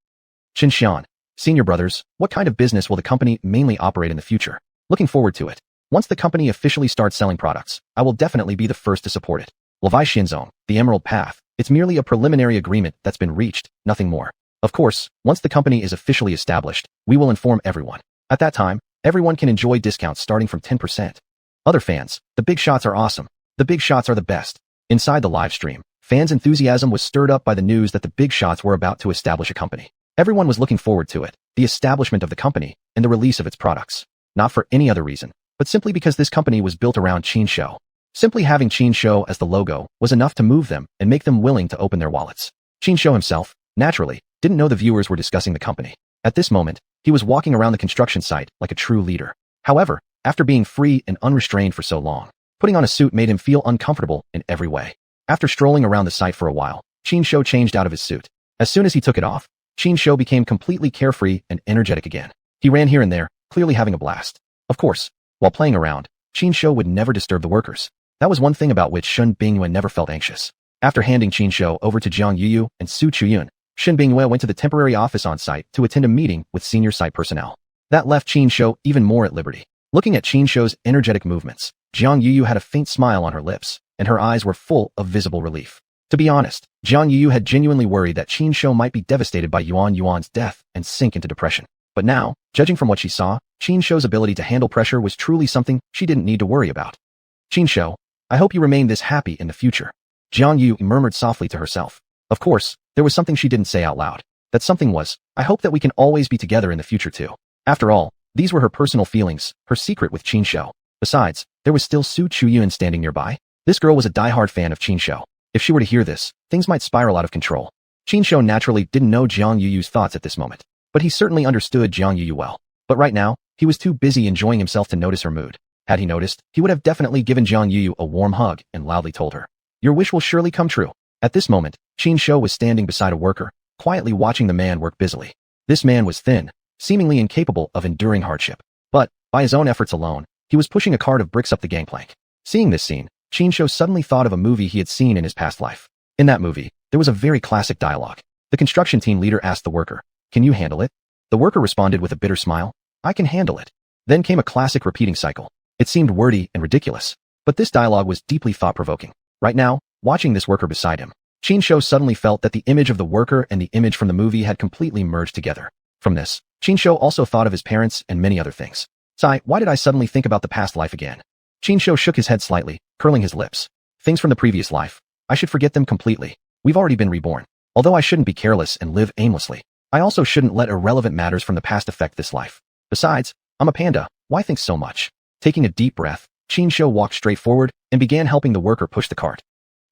Xian, senior brothers, what kind of business will the company mainly operate in the future? Looking forward to it. Once the company officially starts selling products, I will definitely be the first to support it. Levi Xinzong, the Emerald Path. It's merely a preliminary agreement that's been reached, nothing more. Of course, once the company is officially established, we will inform everyone. At that time, everyone can enjoy discounts starting from 10%. Other fans, the big shots are awesome. The big shots are the best. Inside the live stream, fans' enthusiasm was stirred up by the news that the big shots were about to establish a company. Everyone was looking forward to it, the establishment of the company, and the release of its products. Not for any other reason, but simply because this company was built around Qin Shou. Simply having Qin Shou as the logo was enough to move them and make them willing to open their wallets. Qin Shou himself, naturally, didn't know the viewers were discussing the company. At this moment, he was walking around the construction site like a true leader. However, after being free and unrestrained for so long, putting on a suit made him feel uncomfortable in every way. After strolling around the site for a while, Qin Shou changed out of his suit. As soon as he took it off, Qin Shou became completely carefree and energetic again. He ran here and there, clearly having a blast. Of course, while playing around, Qin Shou would never disturb the workers. That was one thing about which Shen Bingyue never felt anxious. After handing Qin Shou over to Jiang Yuyu and Su Chuyun, Shen Bingyue went to the temporary office on site to attend a meeting with senior site personnel. That left Qin Shou even more at liberty. Looking at Qin Shou's energetic movements, Jiang Yuyu had a faint smile on her lips, and her eyes were full of visible relief. To be honest, Jiang Yuyu had genuinely worried that Qin Shou might be devastated by Xuanhuan's death and sink into depression. But now, judging from what she saw, Qin Shou's ability to handle pressure was truly something she didn't need to worry about. Qin Shou, I hope you remain this happy in the future. Jiang Yu murmured softly to herself. Of course, there was something she didn't say out loud. That something was, I hope that we can always be together in the future too. After all, these were her personal feelings, her secret with Qin Shou. Besides, there was still Su Chuyun standing nearby. This girl was a die-hard fan of Qin Shou. If she were to hear this, things might spiral out of control. Qin Shou naturally didn't know Jiang Yuyu's thoughts at this moment, but he certainly understood Jiang Yuyu well. But right now, he was too busy enjoying himself to notice her mood. Had he noticed, he would have definitely given Jiang Yuyu a warm hug and loudly told her, "Your wish will surely come true." At this moment, Qin Shou was standing beside a worker, quietly watching the man work busily. This man was thin, seemingly incapable of enduring hardship. But, by his own efforts alone, he was pushing a cart of bricks up the gangplank. Seeing this scene, Qin Shou suddenly thought of a movie he had seen in his past life. In that movie, there was a very classic dialogue. The construction team leader asked the worker, "Can you handle it?" The worker responded with a bitter smile, "I can handle it." Then came a classic repeating cycle. It seemed wordy and ridiculous, but this dialogue was deeply thought-provoking. Right now, watching this worker beside him, Qin Shou suddenly felt that the image of the worker and the image from the movie had completely merged together. From this, Qin Shou also thought of his parents and many other things. Sigh, why did I suddenly think about the past life again? Qin Shou shook his head slightly, curling his lips. Things from the previous life. I should forget them completely. We've already been reborn. Although I shouldn't be careless and live aimlessly, I also shouldn't let irrelevant matters from the past affect this life. Besides, I'm a panda. Why think so much? Taking a deep breath, Qin Shou walked straight forward and began helping the worker push the cart.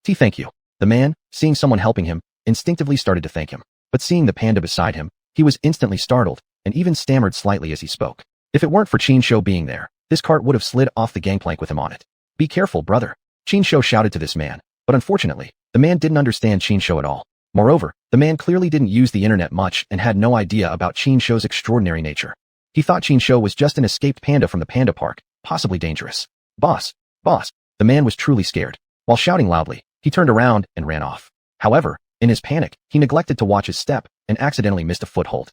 Thank you. The man, seeing someone helping him, instinctively started to thank him. But seeing the panda beside him, he was instantly startled and even stammered slightly as he spoke. If it weren't for Qin Shou being there, this cart would have slid off the gangplank with him on it. Be careful, brother. Qin Shou shouted to this man, but unfortunately, the man didn't understand Qin Shou at all. Moreover, the man clearly didn't use the internet much and had no idea about Qin Shou's extraordinary nature. He thought Qin Shou was just an escaped panda from the panda park, possibly dangerous. Boss! The man was truly scared. While shouting loudly, he turned around and ran off. However, in his panic, he neglected to watch his step and accidentally missed a foothold.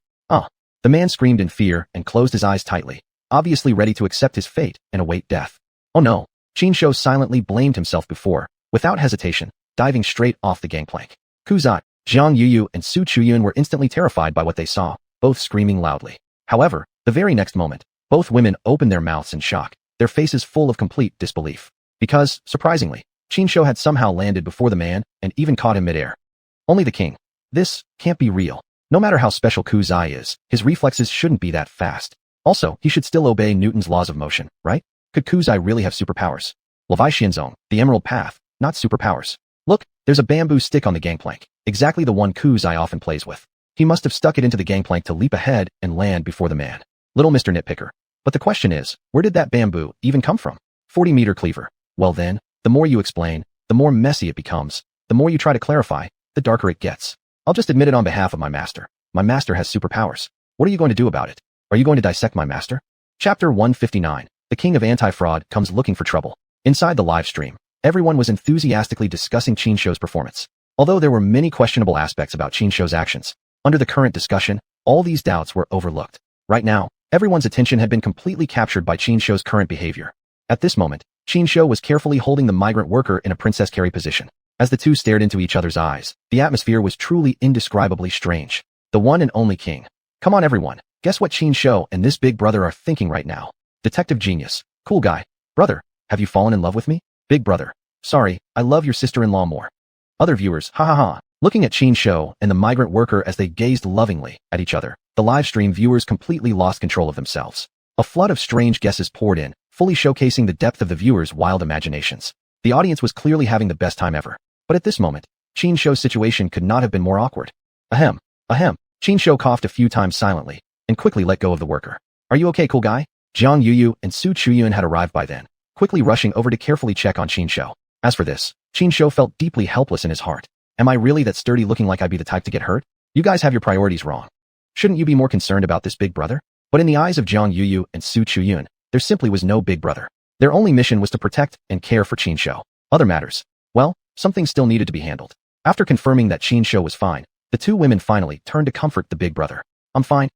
The man screamed in fear and closed his eyes tightly, obviously ready to accept his fate and await death. Oh no! Qin Shou silently blamed himself before, without hesitation, diving straight off the gangplank. Kuzai, Zhang Yuyu and Su Chuyun were instantly terrified by what they saw, both screaming loudly. However, the very next moment, both women opened their mouths in shock, their faces full of complete disbelief. Because, surprisingly, Qin Shou had somehow landed before the man and even caught him midair. Only the king. This can't be real. No matter how special Kuzai is, his reflexes shouldn't be that fast. Also, he should still obey Newton's laws of motion, right? Could Kuzai really have superpowers? Levi Xianzong, the Emerald Path, not superpowers. Look, there's a bamboo stick on the gangplank, exactly the one Kuzai often plays with. He must have stuck it into the gangplank to leap ahead and land before the man. Little Mr. Nitpicker. But the question is, where did that bamboo even come from? 40-meter cleaver. Well then, the more you explain, the more messy it becomes. The more you try to clarify, the darker it gets. I'll just admit it on behalf of my master. My master has superpowers. What are you going to do about it? Are you going to dissect my master? Chapter 159. The king of anti-fraud comes looking for trouble. Inside the live stream, everyone was enthusiastically discussing Qin Shou's performance. Although there were many questionable aspects about Qin Shou's actions, under the current discussion, all these doubts were overlooked. Right now, everyone's attention had been completely captured by Qin Shou's current behavior. At this moment, Qin Shou was carefully holding the migrant worker in a princess carry position. As the two stared into each other's eyes, the atmosphere was truly indescribably strange. The one and only king. Come on everyone, guess what Qin Shou and this big brother are thinking right now? Detective genius. Cool guy. Brother, have you fallen in love with me? Big brother. Sorry, I love your sister-in-law more. Other viewers, ha ha ha. Looking at Qin Shou and the migrant worker as they gazed lovingly at each other, the live stream viewers completely lost control of themselves. A flood of strange guesses poured in, fully showcasing the depth of the viewers' wild imaginations. The audience was clearly having the best time ever. But at this moment, Qin Shou's situation could not have been more awkward. Ahem. Qin Shou coughed a few times silently, and quickly let go of the worker. Are you okay, cool guy? Zhang Yuyu and Su Chuyun had arrived by then, quickly rushing over to carefully check on Qin Shou. As for this, Qin Shou felt deeply helpless in his heart. Am I really that sturdy looking like I'd be the type to get hurt? You guys have your priorities wrong. Shouldn't you be more concerned about this big brother? But in the eyes of Zhang Yuyu and Su Chuyun, there simply was no big brother. Their only mission was to protect and care for Qin Shou. Other matters, well, something still needed to be handled. After confirming that Qin Shou was fine, the two women finally turned to comfort the big brother. I'm fine,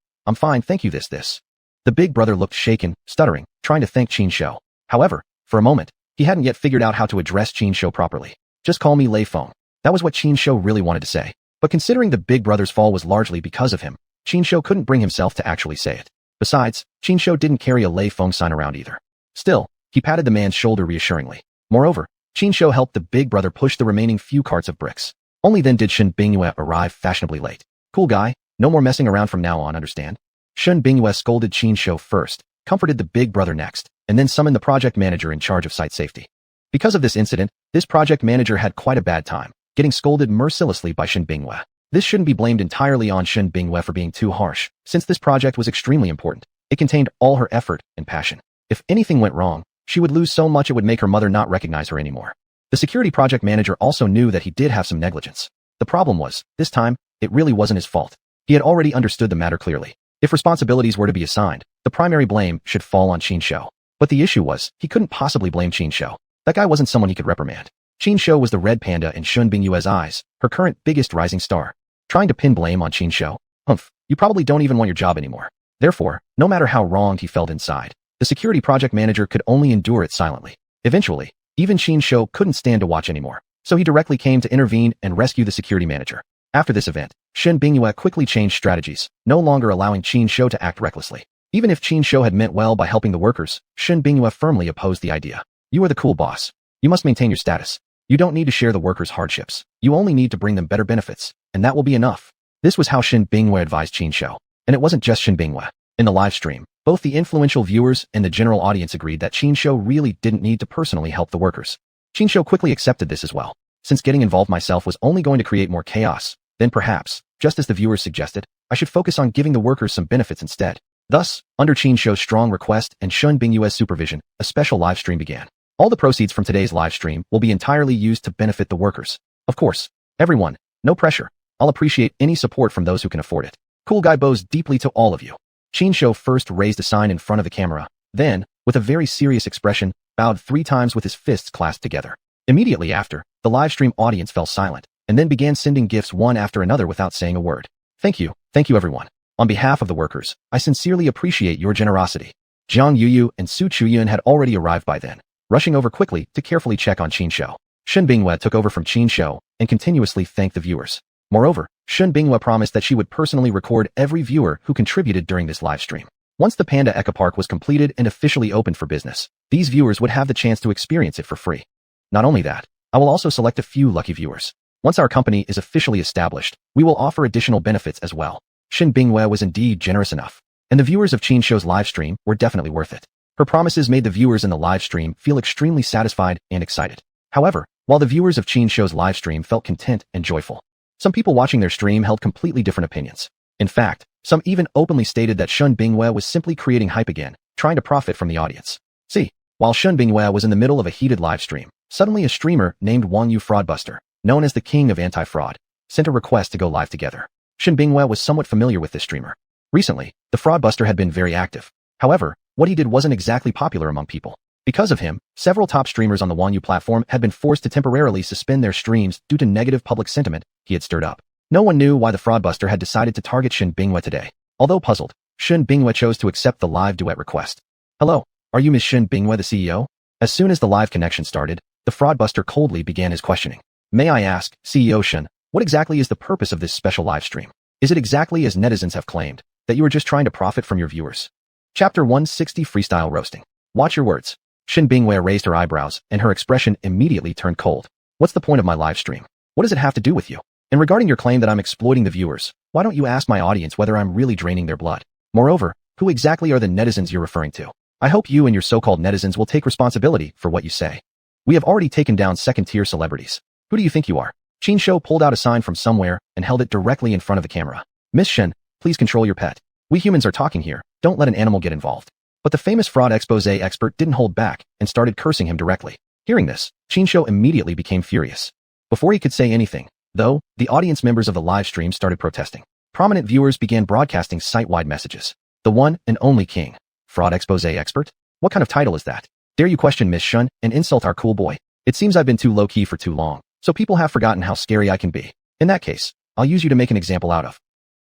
thank you this. The big brother looked shaken, stuttering, trying to thank Qin Shou. However, for a moment, he hadn't yet figured out how to address Qin Shou properly. Just call me Lei Feng. That was what Qin Shou really wanted to say. But considering the big brother's fall was largely because of him, Qin Shou couldn't bring himself to actually say it. Besides, Qin Shou didn't carry a Lei Feng sign around either. Still, he patted the man's shoulder reassuringly. Moreover, Qin Shou helped the big brother push the remaining few carts of bricks. Only then did Shen Bingyue arrive fashionably late. Cool guy, no more messing around from now on, understand? Shen Bingyue scolded Qin Shou first, comforted the big brother next, and then summoned the project manager in charge of site safety. Because of this incident, this project manager had quite a bad time, getting scolded mercilessly by Shen Bingyue. This shouldn't be blamed entirely on Shen Bingyue for being too harsh, since this project was extremely important. It contained all her effort and passion. If anything went wrong, she would lose so much it would make her mother not recognize her anymore. The security project manager also knew that he did have some negligence. The problem was, this time, it really wasn't his fault. He had already understood the matter clearly. If responsibilities were to be assigned, the primary blame should fall on Qin Shou. But the issue was, he couldn't possibly blame Qin Shou. That guy wasn't someone he could reprimand. Qin Shou was the red panda in Shun Bingyue's eyes, her current biggest rising star. Trying to pin blame on Qin Shou? Humph, you probably don't even want your job anymore. Therefore, no matter how wronged he felt inside, the security project manager could only endure it silently. Eventually, even Qin Shou couldn't stand to watch anymore, so he directly came to intervene and rescue the security manager. After this event, Shun Bingyue quickly changed strategies, no longer allowing Qin Shou to act recklessly. Even if Qin Shou had meant well by helping the workers, Shun Bingyue firmly opposed the idea. You are the cool boss. You must maintain your status. You don't need to share the workers' hardships. You only need to bring them better benefits, and that will be enough. This was how Shun Bingyue advised Qin Shou. And it wasn't just Shun Bingyue. In the live stream, both the influential viewers and the general audience agreed that Qin Shou really didn't need to personally help the workers. Qin Shou quickly accepted this as well. Since getting involved myself was only going to create more chaos, then perhaps, just as the viewers suggested, I should focus on giving the workers some benefits instead. Thus, under Qin Shou's strong request and Shun Bingyue's supervision, a special live stream began. All the proceeds from today's live stream will be entirely used to benefit the workers. Of course, everyone, no pressure. I'll appreciate any support from those who can afford it. Cool Guy bows deeply to all of you. Qin Shou first raised a sign in front of the camera, then, with a very serious expression, bowed 3 times with his fists clasped together. Immediately after, the live stream audience fell silent, and then began sending gifts one after another without saying a word. Thank you everyone. On behalf of the workers, I sincerely appreciate your generosity. Jiang Yuyu and Su Chuyun had already arrived by then, rushing over quickly to carefully check on Qin Shou. Shun Bingyue took over from Qin Shou and continuously thanked the viewers. Moreover, Shun Bingyue promised that she would personally record every viewer who contributed during this live stream. Once the Panda Echo Park was completed and officially opened for business, these viewers would have the chance to experience it for free. Not only that, I will also select a few lucky viewers. Once our company is officially established, we will offer additional benefits as well. Shun Bingyue was indeed generous enough, and the viewers of Qin Shou's live stream were definitely worth it. Her promises made the viewers in the live stream feel extremely satisfied and excited. However, while the viewers of Qin Shou's live stream felt content and joyful, some people watching their stream held completely different opinions. In fact, some even openly stated that Shun Bingyue was simply creating hype again, trying to profit from the audience. See, while Shun Bingyue was in the middle of a heated live stream, suddenly a streamer named Xuanhuan Fraudbuster, known as the king of anti-fraud, sent a request to go live together. Shun Bingyue was somewhat familiar with this streamer. Recently, the Fraudbuster had been very active. However, what he did wasn't exactly popular among people. Because of him, several top streamers on the Xuanhu platform had been forced to temporarily suspend their streams due to negative public sentiment he had stirred up. No one knew why the Fraudbuster had decided to target Shun Bingyue today. Although puzzled, Shun Bingyue chose to accept the live duet request. Hello, are you Ms. Shun Bingyue, the CEO? As soon as the live connection started, the Fraudbuster coldly began his questioning. May I ask, CEO Shun, what exactly is the purpose of this special live stream? Is it exactly as netizens have claimed, that you are just trying to profit from your viewers? Chapter 160 Freestyle Roasting. Watch your words. Shun Bingyue raised her eyebrows, and her expression immediately turned cold. What's the point of my live stream? What does it have to do with you? And regarding your claim that I'm exploiting the viewers, why don't you ask my audience whether I'm really draining their blood? Moreover, who exactly are the netizens you're referring to? I hope you and your so-called netizens will take responsibility for what you say. We have already taken down second-tier celebrities. Who do you think you are? Qin Shou pulled out a sign from somewhere and held it directly in front of the camera. Miss Shen, please control your pet. We humans are talking here. Don't let an animal get involved. But the famous fraud expose expert didn't hold back and started cursing him directly. Hearing this, Qin Shou immediately became furious. Before he could say anything, though, the audience members of the live stream started protesting. Prominent viewers began broadcasting site-wide messages. The one and only king. Fraud expose expert? What kind of title is that? Dare you question Miss Shun and insult our cool boy? It seems I've been too low-key for too long, so people have forgotten how scary I can be. In that case, I'll use you to make an example out of.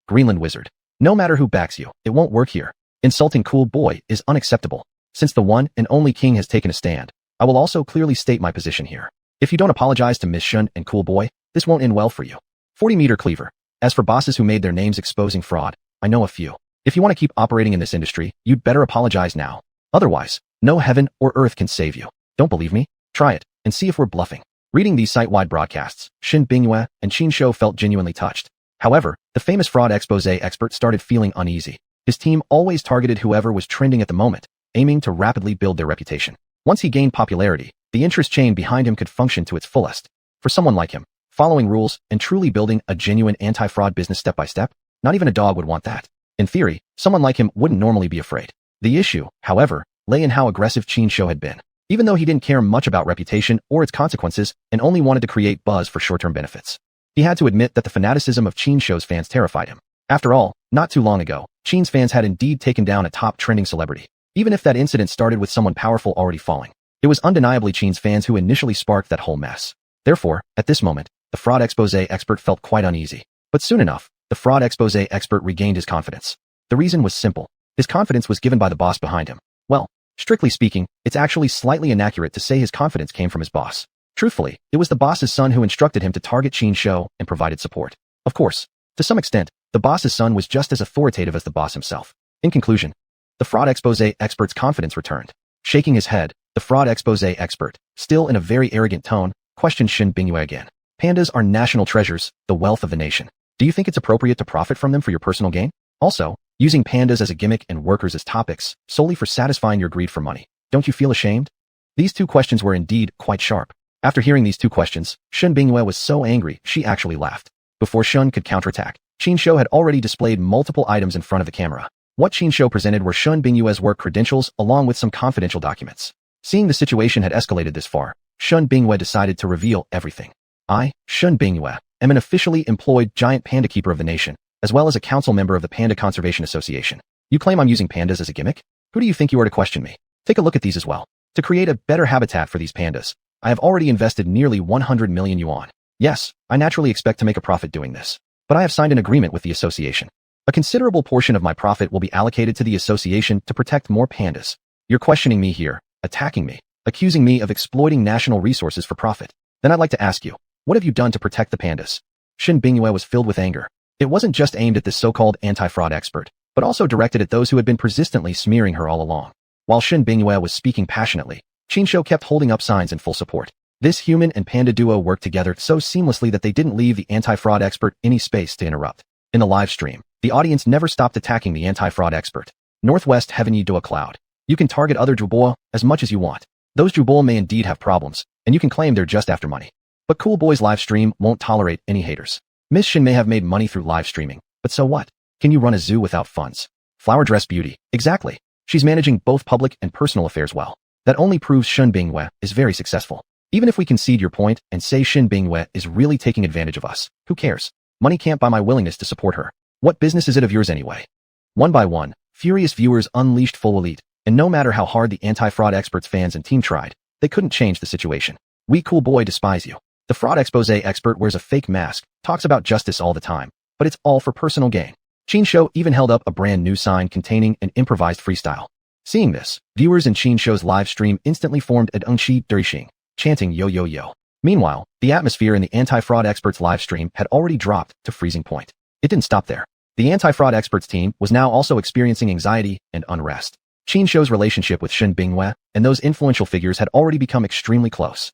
Greenland Wizard. No matter who backs you, it won't work here. Insulting cool boy is unacceptable. Since the one and only king has taken a stand, I will also clearly state my position here. If you don't apologize to Miss Shun and cool boy, this won't end well for you. 40-meter cleaver. As for bosses who made their names exposing fraud, I know a few. If you want to keep operating in this industry, you'd better apologize now. Otherwise, no heaven or earth can save you. Don't believe me? Try it, and see if we're bluffing. Reading these site-wide broadcasts, Shun Bingyue and Qin Shou felt genuinely touched. However, the famous fraud expose expert started feeling uneasy. His team always targeted whoever was trending at the moment, aiming to rapidly build their reputation. Once he gained popularity, the interest chain behind him could function to its fullest. For someone like him, following rules and truly building a genuine anti-fraud business step by step, not even a dog would want that. In theory, someone like him wouldn't normally be afraid. The issue, however, lay in how aggressive Qin Shou had been. Even though he didn't care much about reputation or its consequences and only wanted to create buzz for short-term benefits, he had to admit that the fanaticism of Qin Shou's fans terrified him. After all, not too long ago, Qin's fans had indeed taken down a top trending celebrity, even if that incident started with someone powerful already falling. It was undeniably Qin's fans who initially sparked that whole mess. Therefore, at this moment, the fraud expose expert felt quite uneasy. But soon enough, the fraud expose expert regained his confidence. The reason was simple. His confidence was given by the boss behind him. Well, strictly speaking, it's actually slightly inaccurate to say his confidence came from his boss. Truthfully, it was the boss's son who instructed him to target Qin's show and provided support. Of course, to some extent, the boss's son was just as authoritative as the boss himself. In conclusion, the fraud expose expert's confidence returned. Shaking his head, the fraud expose expert, still in a very arrogant tone, questioned Shen Bingyue again. Pandas are national treasures, the wealth of the nation. Do you think it's appropriate to profit from them for your personal gain? Also, using pandas as a gimmick and workers as topics, solely for satisfying your greed for money. Don't you feel ashamed? These two questions were indeed quite sharp. After hearing these two questions, Shen Bingyue was so angry she actually laughed. Before Shen could counterattack, Qin Shou had already displayed multiple items in front of the camera. What Qin Shou presented were Shen Bingyue's work credentials along with some confidential documents. Seeing the situation had escalated this far, Shen Bingyue decided to reveal everything. I, Shen Bingyue, am an officially employed giant panda keeper of the nation, as well as a council member of the Panda Conservation Association. You claim I'm using pandas as a gimmick? Who do you think you are to question me? Take a look at these as well. To create a better habitat for these pandas, I have already invested nearly 100 million yuan. Yes, I naturally expect to make a profit doing this. But I have signed an agreement with the association. A considerable portion of my profit will be allocated to the association to protect more pandas. You're questioning me here, attacking me, accusing me of exploiting national resources for profit. Then I'd like to ask you, what have you done to protect the pandas? Shen Bingyue was filled with anger. It wasn't just aimed at this so-called anti-fraud expert, but also directed at those who had been persistently smearing her all along. While Shen Bingyue was speaking passionately, Qin Shou kept holding up signs in full support. This human and panda duo worked together so seamlessly that they didn't leave the anti-fraud expert any space to interrupt. In the live stream, the audience never stopped attacking the anti-fraud expert. Northwest Heaven Yi Do a Cloud. You can target other Zhubo as much as you want. Those Zhubo may indeed have problems, and you can claim they're just after money. But Cool Boy's live stream won't tolerate any haters. Miss Shin may have made money through live streaming, but so what? Can you run a zoo without funds? Flower dress beauty. Exactly. She's managing both public and personal affairs well. That only proves Shen Bingyue is very successful. Even if we concede your point and say Shen Bingyue is really taking advantage of us, who cares? Money can't buy my willingness to support her. What business is it of yours anyway? One by one, furious viewers unleashed full elite, and no matter how hard the anti-fraud experts fans and team tried, they couldn't change the situation. We Cool Boy despise you. The fraud expose expert wears a fake mask, talks about justice all the time, but it's all for personal gain. Qin Shou even held up a brand new sign containing an improvised freestyle. Seeing this, viewers in Qin Shou's live stream instantly formed an Engshi Durixing, chanting yo yo yo. Meanwhile, the atmosphere in the anti-fraud experts live stream had already dropped to freezing point. It didn't stop there. The anti-fraud experts team was now also experiencing anxiety and unrest. Qin Shou's relationship with Shen Bingyue and those influential figures had already become extremely close.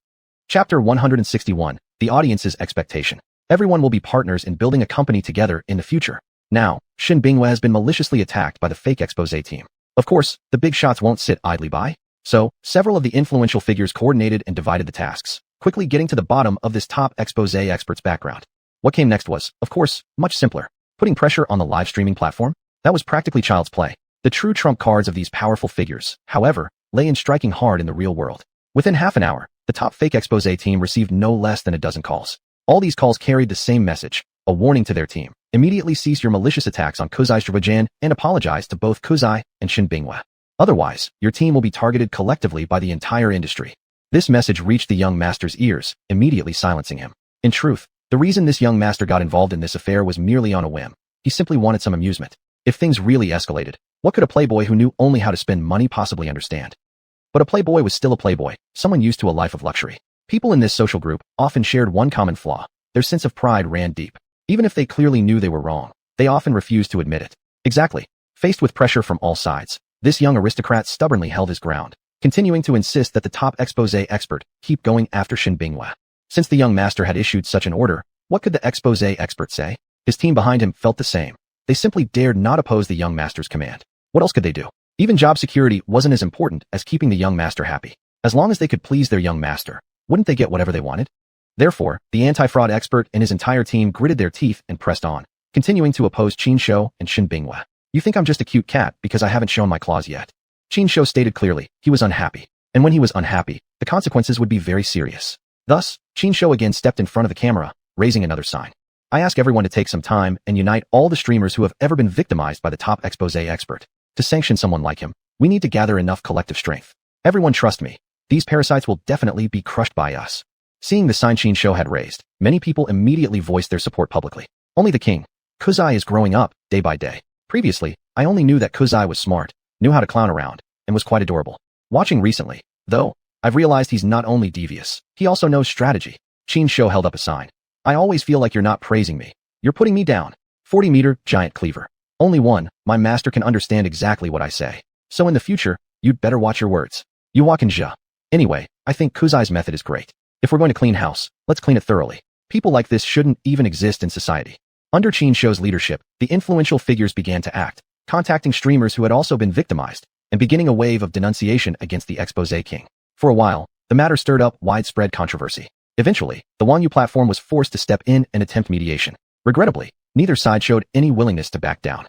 Chapter 161, The Audience's Expectation. Everyone will be partners in building a company together in the future. Now, Shen Bingyue has been maliciously attacked by the fake expose team. Of course, the big shots won't sit idly by. So, several of the influential figures coordinated and divided the tasks, quickly getting to the bottom of this top expose expert's background. What came next was, of course, much simpler. Putting pressure on the live streaming platform? That was practically child's play. The true trump cards of these powerful figures, however, lay in striking hard in the real world. Within half an hour, the top fake expose team received no less than a dozen calls. All these calls carried the same message, a warning to their team. Immediately cease your malicious attacks on Kuzai's Zhubojan and apologize to both Kuzai and Shen Bingyue. Otherwise, your team will be targeted collectively by the entire industry. This message reached the young master's ears, immediately silencing him. In truth, the reason this young master got involved in this affair was merely on a whim. He simply wanted some amusement. If things really escalated, what could a playboy who knew only how to spend money possibly understand? But a playboy was still a playboy, someone used to a life of luxury. People in this social group often shared one common flaw. Their sense of pride ran deep. Even if they clearly knew they were wrong, they often refused to admit it. Exactly. Faced with pressure from all sides, this young aristocrat stubbornly held his ground, continuing to insist that the top expose expert keep going after Shen Bingyue. Since the young master had issued such an order, what could the expose expert say? His team behind him felt the same. They simply dared not oppose the young master's command. What else could they do? Even job security wasn't as important as keeping the young master happy. As long as they could please their young master, wouldn't they get whatever they wanted? Therefore, the anti-fraud expert and his entire team gritted their teeth and pressed on, continuing to oppose Qin Shou and Shen Bingyue. You think I'm just a cute cat because I haven't shown my claws yet? Qin Shou stated clearly, he was unhappy. And when he was unhappy, the consequences would be very serious. Thus, Qin Shou again stepped in front of the camera, raising another sign. I ask everyone to take some time and unite all the streamers who have ever been victimized by the top expose expert. To sanction someone like him, we need to gather enough collective strength. Everyone trust me. These parasites will definitely be crushed by us. Seeing the sign Qin Shou had raised, many people immediately voiced their support publicly. Only the king. Kuzai is growing up, day by day. Previously, I only knew that Kuzai was smart, knew how to clown around, and was quite adorable. Watching recently, though, I've realized he's not only devious, he also knows strategy. Qin Shou held up a sign. I always feel like you're not praising me. You're putting me down. 40-meter giant cleaver. Only one, my master can understand exactly what I say. So in the future, you'd better watch your words. You walk in Zhe. Anyway, I think Kuzai's method is great. If we're going to clean house, let's clean it thoroughly. People like this shouldn't even exist in society. Under Qin Shou's leadership, the influential figures began to act, contacting streamers who had also been victimized, and beginning a wave of denunciation against the expose king. For a while, the matter stirred up widespread controversy. Eventually, the Xuanhuan platform was forced to step in and attempt mediation. Regrettably, neither side showed any willingness to back down.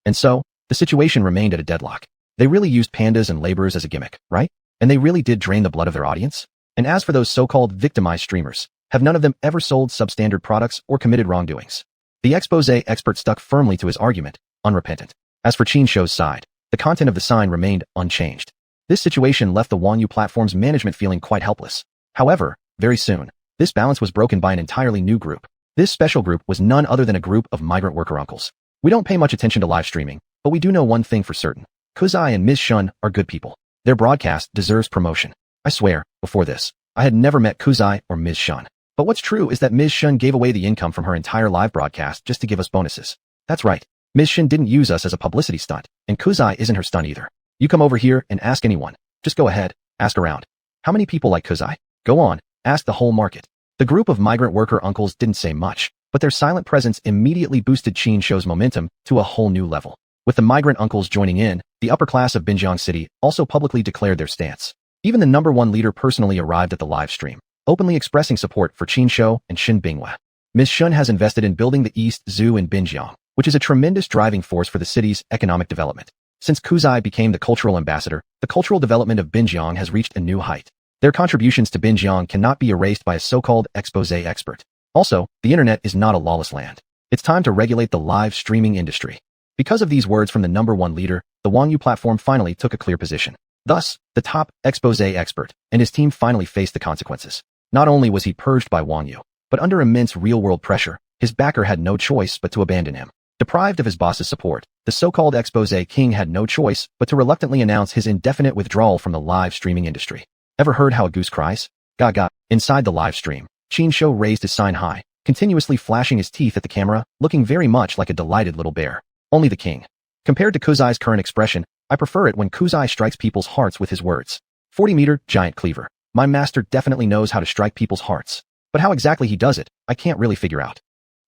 And so, the situation remained at a deadlock. They really used pandas and laborers as a gimmick, right? And they really did drain the blood of their audience? And as for those so-called victimized streamers, have none of them ever sold substandard products or committed wrongdoings? The expose expert stuck firmly to his argument, unrepentant. As for Qin Shou's side, the content of the sign remained unchanged. This situation left the Xuanhuan platform's management feeling quite helpless. However, very soon, this balance was broken by an entirely new group. This special group was none other than a group of migrant worker uncles. We don't pay much attention to live streaming, but we do know one thing for certain. Kuzai and Ms. Shun are good people. Their broadcast deserves promotion. I swear, before this, I had never met Kuzai or Ms. Shun. But what's true is that Ms. Shun gave away the income from her entire live broadcast just to give us bonuses. That's right. Ms. Shun didn't use us as a publicity stunt, and Kuzai isn't her stunt either. You come over here and ask anyone. Just go ahead, ask around. How many people like Kuzai? Go on, ask the whole market. The group of migrant worker uncles didn't say much, but their silent presence immediately boosted Qin Shou's momentum to a whole new level. With the migrant uncles joining in, the upper class of Binjiang City also publicly declared their stance. Even the #1 leader personally arrived at the live stream, openly expressing support for Qin Shou and Xin Binghua. Ms. Shun has invested in building the East Zoo in Binjiang, which is a tremendous driving force for the city's economic development. Since Kuzai became the cultural ambassador, the cultural development of Binjiang has reached a new height. Their contributions to Binjiang cannot be erased by a so-called expose expert. Also, the internet is not a lawless land. It's time to regulate the live streaming industry. Because of these words from the #1 leader, the Xuanhuan platform finally took a clear position. Thus, the top expose expert and his team finally faced the consequences. Not only was he purged by Xuanhuan, but under immense real-world pressure, his backer had no choice but to abandon him. Deprived of his boss's support, the so-called expose king had no choice but to reluctantly announce his indefinite withdrawal from the live streaming industry. Ever heard how a goose cries? Gaga. Inside the live stream, Qin Shou raised his sign high, continuously flashing his teeth at the camera, looking very much like a delighted little bear. Only the king. Compared to Kuzai's current expression, I prefer it when Kuzai strikes people's hearts with his words. 40-meter giant cleaver. My master definitely knows how to strike people's hearts. But how exactly he does it, I can't really figure out.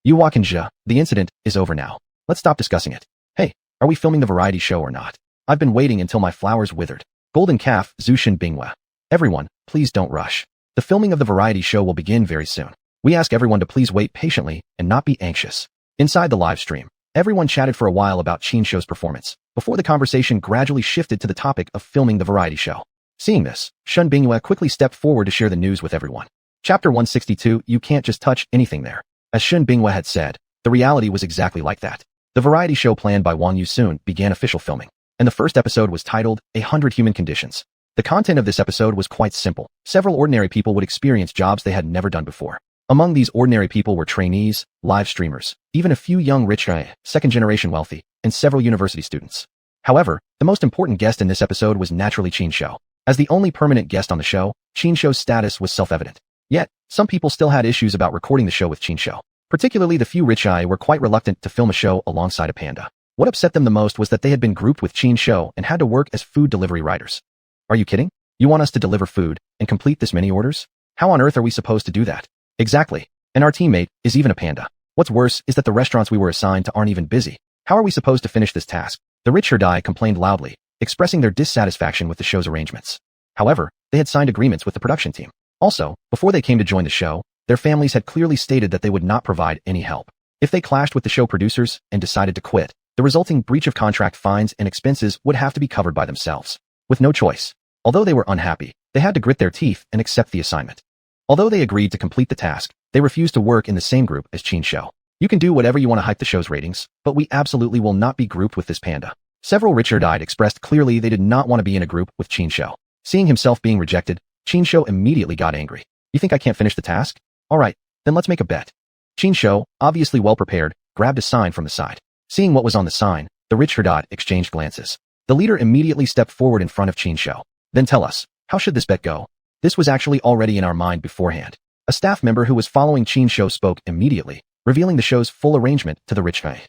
You walk in Zhe, the incident is over now. Let's stop discussing it. Hey, are we filming the variety show or not? I've been waiting until my flowers withered. Golden calf, Xin Binghua. Everyone, please don't rush. The filming of the variety show will begin very soon. We ask everyone to please wait patiently and not be anxious. Inside the live stream, everyone chatted for a while about Qin Shou's performance, before the conversation gradually shifted to the topic of filming the variety show. Seeing this, Xin Binghua quickly stepped forward to share the news with everyone. Chapter 162, you can't just touch anything there. As Xin Binghua had said, the reality was exactly like that. The variety show planned by Xuanhuan soon began official filming, and the first episode was titled 100 Human Conditions. The content of this episode was quite simple. Several ordinary people would experience jobs they had never done before. Among these ordinary people were trainees, live streamers, even a few young rich second-generation wealthy, and several university students. However, the most important guest in this episode was naturally Qin Shou. As the only permanent guest on the show, Qin Shou's status was self-evident. Yet, some people still had issues about recording the show with Qin Shou. Particularly the few rich were quite reluctant to film a show alongside a panda. What upset them the most was that they had been grouped with Qin Shou and had to work as food delivery riders. Are you kidding? You want us to deliver food and complete this many orders? How on earth are we supposed to do that? Exactly. And our teammate is even a panda. What's worse is that the restaurants we were assigned to aren't even busy. How are we supposed to finish this task? The rich herdai complained loudly, expressing their dissatisfaction with the show's arrangements. However, they had signed agreements with the production team. Also, before they came to join the show, their families had clearly stated that they would not provide any help. If they clashed with the show producers and decided to quit, the resulting breach of contract fines and expenses would have to be covered by themselves. With no choice. Although they were unhappy, they had to grit their teeth and accept the assignment. Although they agreed to complete the task, they refused to work in the same group as Qin Shou. You can do whatever you want to hype the show's ratings, but we absolutely will not be grouped with this panda. Several richer expressed clearly they did not want to be in a group with Qin Shou. Seeing himself being rejected, Qinshu immediately got angry. You think I can't finish the task? Alright, then let's make a bet. Qinshu, obviously well prepared, grabbed a sign from the side. Seeing what was on the sign, the rich herdad exchanged glances. The leader immediately stepped forward in front of Qinshu. Then tell us, how should this bet go? This was actually already in our mind beforehand. A staff member who was following Qinshu spoke immediately, revealing the show's full arrangement to the rich herdad.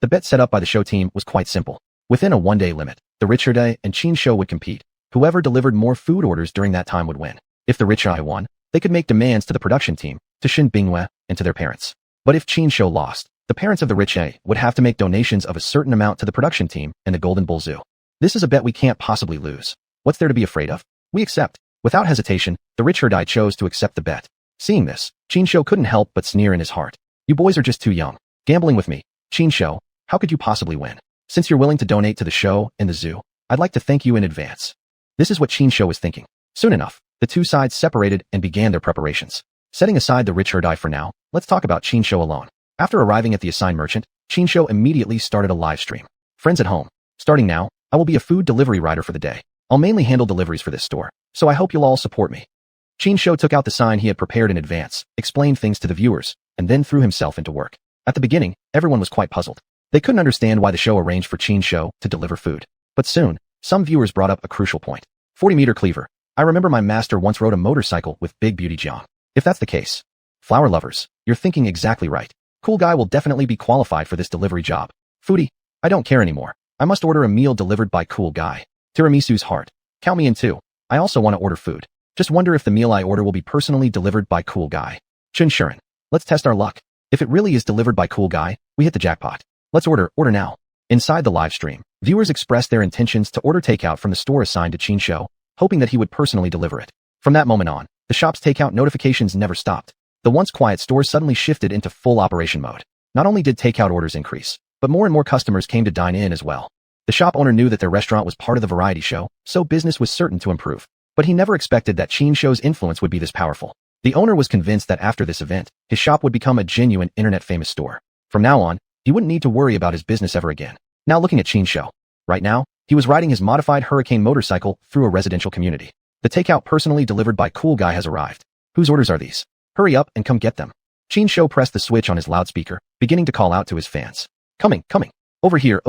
The bet set up by the show team was quite simple. Within a one-day limit, the rich herdad and Qinshu would compete. Whoever delivered more food orders during that time would win. If the rich herdad won, they could make demands to the production team, to Shin Binghua, and to their parents. But if Qinshu lost, the parents of the rich herdad would have to make donations of a certain amount to the production team and the Golden Bull Zoo. This is a bet we can't possibly lose. What's there to be afraid of? We accept. Without hesitation, the rich herdad chose to accept the bet. Seeing this, Qinshu couldn't help but sneer in his heart. You boys are just too young. Gambling with me. Qinshu, how could you possibly win? Since you're willing to donate to the show and the zoo, I'd like to thank you in advance. This is what Qinshu was thinking. Soon enough, the two sides separated and began their preparations. Setting aside the rich herdad for now, let's talk about Qinshu alone. After arriving at the assigned merchant, Qinshu immediately started a live stream. Friends at home, starting now, I will be a food delivery rider for the day. I'll mainly handle deliveries for this store, so I hope you'll all support me. Qinshu took out the sign he had prepared in advance, explained things to the viewers, and then threw himself into work. At the beginning, everyone was quite puzzled. They couldn't understand why the show arranged for Qinshu to deliver food. But soon, some viewers brought up a crucial point. 40-meter cleaver. I remember my master once rode a motorcycle with Big Beauty Jiang. If that's the case, flower lovers, you're thinking exactly right. Cool Guy will definitely be qualified for this delivery job. Foodie, I don't care anymore. I must order a meal delivered by Cool Guy. Tiramisu's heart. Count me in too. I also want to order food. Just wonder if the meal I order will be personally delivered by Cool Guy. Xuanhuan. Let's test our luck. If it really is delivered by Cool Guy, we hit the jackpot. Let's order now. Inside the live stream, viewers expressed their intentions to order takeout from the store assigned to Qinshu, hoping that he would personally deliver it. From that moment on, the shop's takeout notifications never stopped. The once quiet store suddenly shifted into full operation mode. Not only did takeout orders increase, but more and more customers came to dine in as well. The shop owner knew that their restaurant was part of the variety show, so business was certain to improve. But he never expected that Qinshu's influence would be this powerful. The owner was convinced that after this event, his shop would become a genuine internet-famous store. From now on, he wouldn't need to worry about his business ever again. Now looking at Qinshu. Right now, he was riding his modified Hurricane motorcycle through a residential community. The takeout personally delivered by Cool Guy has arrived. Whose orders are these? Hurry up and come get them. Qinshu pressed the switch on his loudspeaker, beginning to call out to his fans. Coming. Over here.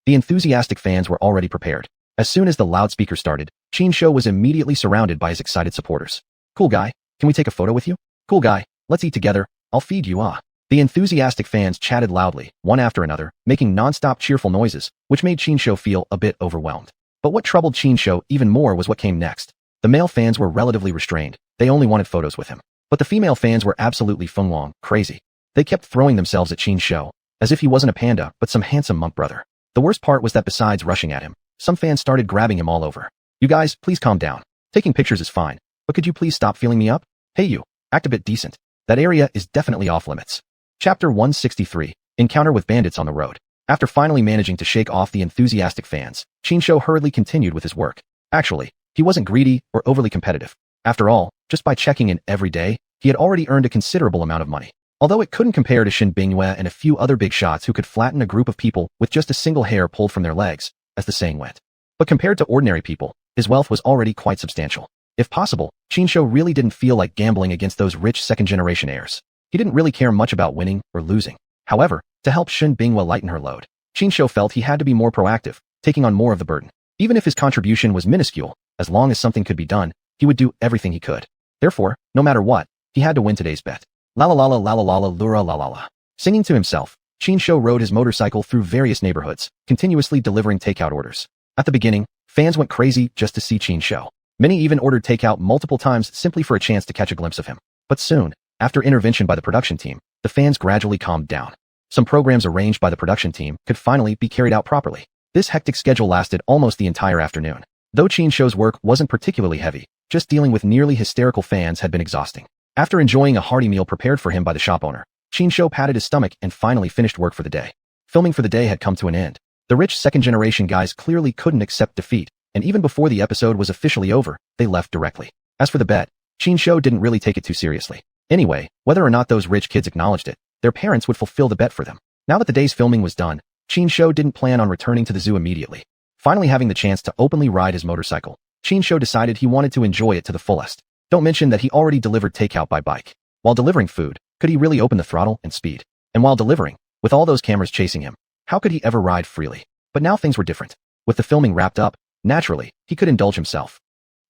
The enthusiastic fans were already prepared. As soon as the loudspeaker started, Qinshu was immediately surrounded by his excited supporters. Cool Guy, can we take a photo with you? Cool Guy, let's eat together. I'll feed you. The enthusiastic fans chatted loudly, one after another, making non-stop cheerful noises, which made Qinshu feel a bit overwhelmed. But what troubled Qinshu even more was what came next. The male fans were relatively restrained. They only wanted photos with him. But the female fans were absolutely xuanhuan, crazy. They kept throwing themselves at Qinshu, as if he wasn't a panda, but some handsome monk brother. The worst part was that besides rushing at him, some fans started grabbing him all over. You guys, please calm down. Taking pictures is fine, but could you please stop feeling me up? Hey you, act a bit decent. That area is definitely off limits. Chapter 163, Encounter with Bandits on the Road. After finally managing to shake off the enthusiastic fans, Qinshu hurriedly continued with his work. Actually, he wasn't greedy or overly competitive. After all, just by checking in every day, he had already earned a considerable amount of money. Although it couldn't compare to Shin Binghua and a few other big shots who could flatten a group of people with just a single hair pulled from their legs, as the saying went. But compared to ordinary people, his wealth was already quite substantial. If possible, Qinshu really didn't feel like gambling against those rich second-generation heirs. He didn't really care much about winning or losing. However, to help Shin Binghua lighten her load, Qinshu felt he had to be more proactive, taking on more of the burden. Even if his contribution was minuscule, as long as something could be done, he would do everything he could. Therefore, no matter what, he had to win today's bet. La la la la la la la la lura la la la. Singing to himself, Qinshu rode his motorcycle through various neighborhoods, continuously delivering takeout orders. At the beginning, fans went crazy just to see Qinshu. Many even ordered takeout multiple times simply for a chance to catch a glimpse of him. But soon, after intervention by the production team, the fans gradually calmed down. Some programs arranged by the production team could finally be carried out properly. This hectic schedule lasted almost the entire afternoon. Though Qinshu's work wasn't particularly heavy, just dealing with nearly hysterical fans had been exhausting. After enjoying a hearty meal prepared for him by the shop owner, Qinshu patted his stomach and finally finished work for the day. Filming for the day had come to an end. The rich second-generation guys clearly couldn't accept defeat, and even before the episode was officially over, they left directly. As for the bet, Qinshu didn't really take it too seriously. Anyway, whether or not those rich kids acknowledged it, their parents would fulfill the bet for them. Now that the day's filming was done, Qinshu didn't plan on returning to the zoo immediately. Finally having the chance to openly ride his motorcycle, Qin Shou decided he wanted to enjoy it to the fullest. Don't mention that he already delivered takeout by bike. While delivering food, could he really open the throttle and speed? And while delivering, with all those cameras chasing him, how could he ever ride freely? But now things were different. With the filming wrapped up, naturally, he could indulge himself.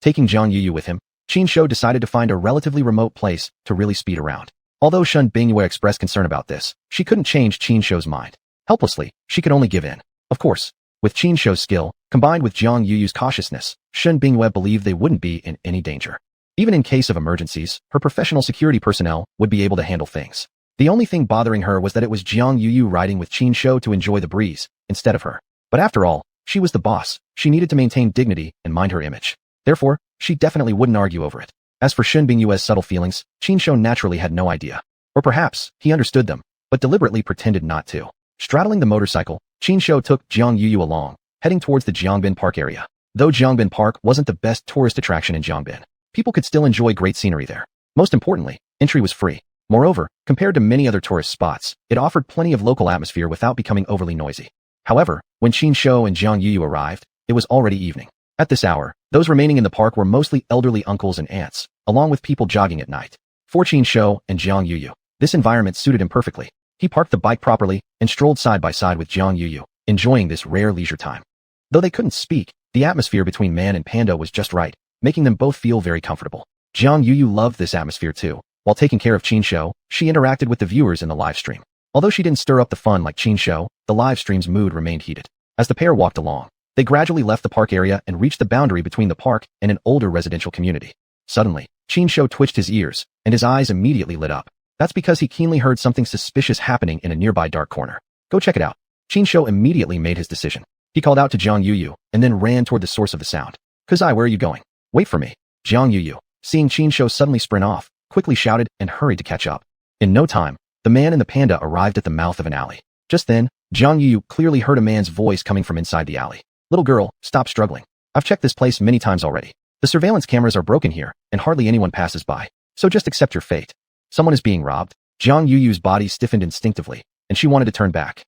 Taking Zhang Yuyu with him, Qin Shou decided to find a relatively remote place to really speed around. Although Shen Bingyue expressed concern about this, she couldn't change Qin Shou's mind. Helplessly, she could only give in. Of course, with Qin Shou's skill, combined with Zhang Yuyu's cautiousness, Shen Bingyue believed they wouldn't be in any danger. Even in case of emergencies, her professional security personnel would be able to handle things. The only thing bothering her was that it was Zhang Yuyu riding with Qin Shou to enjoy the breeze, instead of her. But after all, she was the boss. She needed to maintain dignity and mind her image. Therefore, she definitely wouldn't argue over it. As for Shen Bingyue's subtle feelings, Qin Shou naturally had no idea. Or perhaps, he understood them, but deliberately pretended not to. Straddling the motorcycle, Qin Shou took Zhang Yuyu along, heading towards the Jiangbin Park area. Though Jiangbin Park wasn't the best tourist attraction in Jiangbin, people could still enjoy great scenery there. Most importantly, entry was free. Moreover, compared to many other tourist spots, it offered plenty of local atmosphere without becoming overly noisy. However, when Qin Shou and Zhang Yuyu arrived, it was already evening. At this hour, those remaining in the park were mostly elderly uncles and aunts, along with people jogging at night. For Qin Shou and Zhang Yuyu, this environment suited him perfectly. He parked the bike properly and strolled side by side with Zhang Yuyu, enjoying this rare leisure time. Though they couldn't speak, the atmosphere between man and Panda was just right, making them both feel very comfortable. Zhang Yuyu loved this atmosphere too. While taking care of Qin Shou, she interacted with the viewers in the live stream. Although she didn't stir up the fun like Qin Shou, the live stream's mood remained heated. As the pair walked along, they gradually left the park area and reached the boundary between the park and an older residential community. Suddenly, Qin Shou twitched his ears, and his eyes immediately lit up. That's because he keenly heard something suspicious happening in a nearby dark corner. Go check it out. Qin Shou immediately made his decision. He called out to Zhang Yuyu, and then ran toward the source of the sound. Kuzai, where are you going? Wait for me. Zhang Yuyu, seeing Qin Shou suddenly sprint off, quickly shouted and hurried to catch up. In no time, the man and the panda arrived at the mouth of an alley. Just then, Zhang Yuyu clearly heard a man's voice coming from inside the alley. Little girl, stop struggling. I've checked this place many times already. The surveillance cameras are broken here, and hardly anyone passes by. So just accept your fate. Someone is being robbed. Zhang Yuyu's body stiffened instinctively, and she wanted to turn back.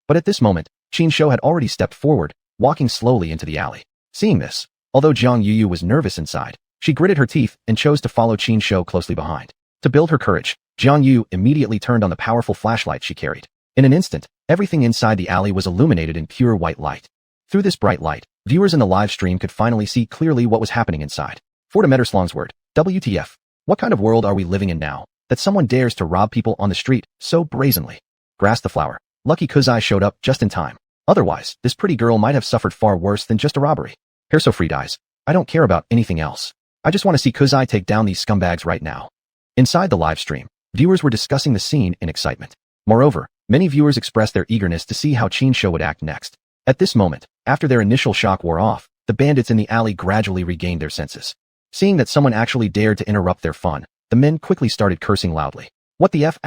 But at this moment, Qin Shou had already stepped forward, walking slowly into the alley. Seeing this, although Zhang Yuyu was nervous inside, she gritted her teeth and chose to follow Qin Shou closely behind. To build her courage, Zhang Yu immediately turned on the powerful flashlight she carried. In an instant, everything inside the alley was illuminated in pure white light. Through this bright light, viewers in the live stream could finally see clearly what was happening inside. For to Metterslong's word, WTF? What kind of world are we living in now, that someone dares to rob people on the street so brazenly? Grass the flower. Lucky Kuzai showed up just in time. Otherwise, this pretty girl might have suffered far worse than just a robbery. Perso free dies. I don't care about anything else. I just want to see Kuzai take down these scumbags right now. Inside the live stream, viewers were discussing the scene in excitement. Moreover, many viewers expressed their eagerness to see how Qin Shou would act next. At this moment, after their initial shock wore off, the bandits in the alley gradually regained their senses. Seeing that someone actually dared to interrupt their fun, the men quickly started cursing loudly. What the F*******?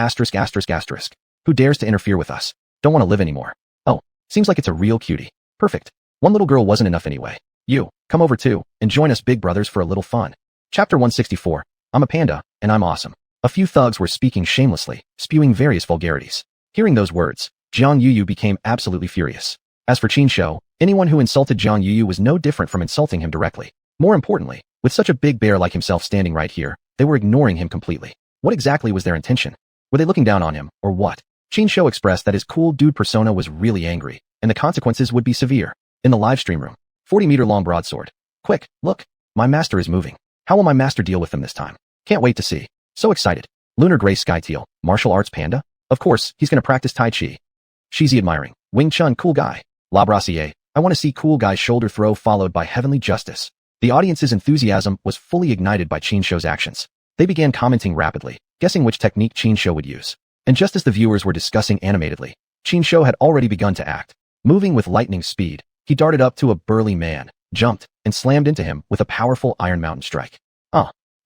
Who dares to interfere with us? Don't want to live anymore. Oh, seems like it's a real cutie. Perfect. One little girl wasn't enough anyway. You, come over too, and join us big brothers for a little fun. Chapter 164. I'm a panda, and I'm awesome. A few thugs were speaking shamelessly, spewing various vulgarities. Hearing those words, Zhang Yuyu became absolutely furious. As for Qin Shou, anyone who insulted Zhang Yuyu was no different from insulting him directly. More importantly, with such a big bear like himself standing right here, they were ignoring him completely. What exactly was their intention? Were they looking down on him, or what? Qin Shou expressed that his cool dude persona was really angry, and the consequences would be severe. In the live stream room, 40-meter-long broadsword. Quick, look, my master is moving. How will my master deal with them this time? Can't wait to see. So excited. Lunar Gray Sky Teal, martial arts panda? Of course, he's gonna practice Tai Chi. Shizi admiring. Wing Chun, cool guy. La Brassier, I want to see cool guy's shoulder throw followed by heavenly justice. The audience's enthusiasm was fully ignited by Qin Shou's actions. They began commenting rapidly, guessing which technique Qin Shou would use. And just as the viewers were discussing animatedly, Qin Shou had already begun to act. Moving with lightning speed, he darted up to a burly man, jumped, and slammed into him with a powerful Iron Mountain strike.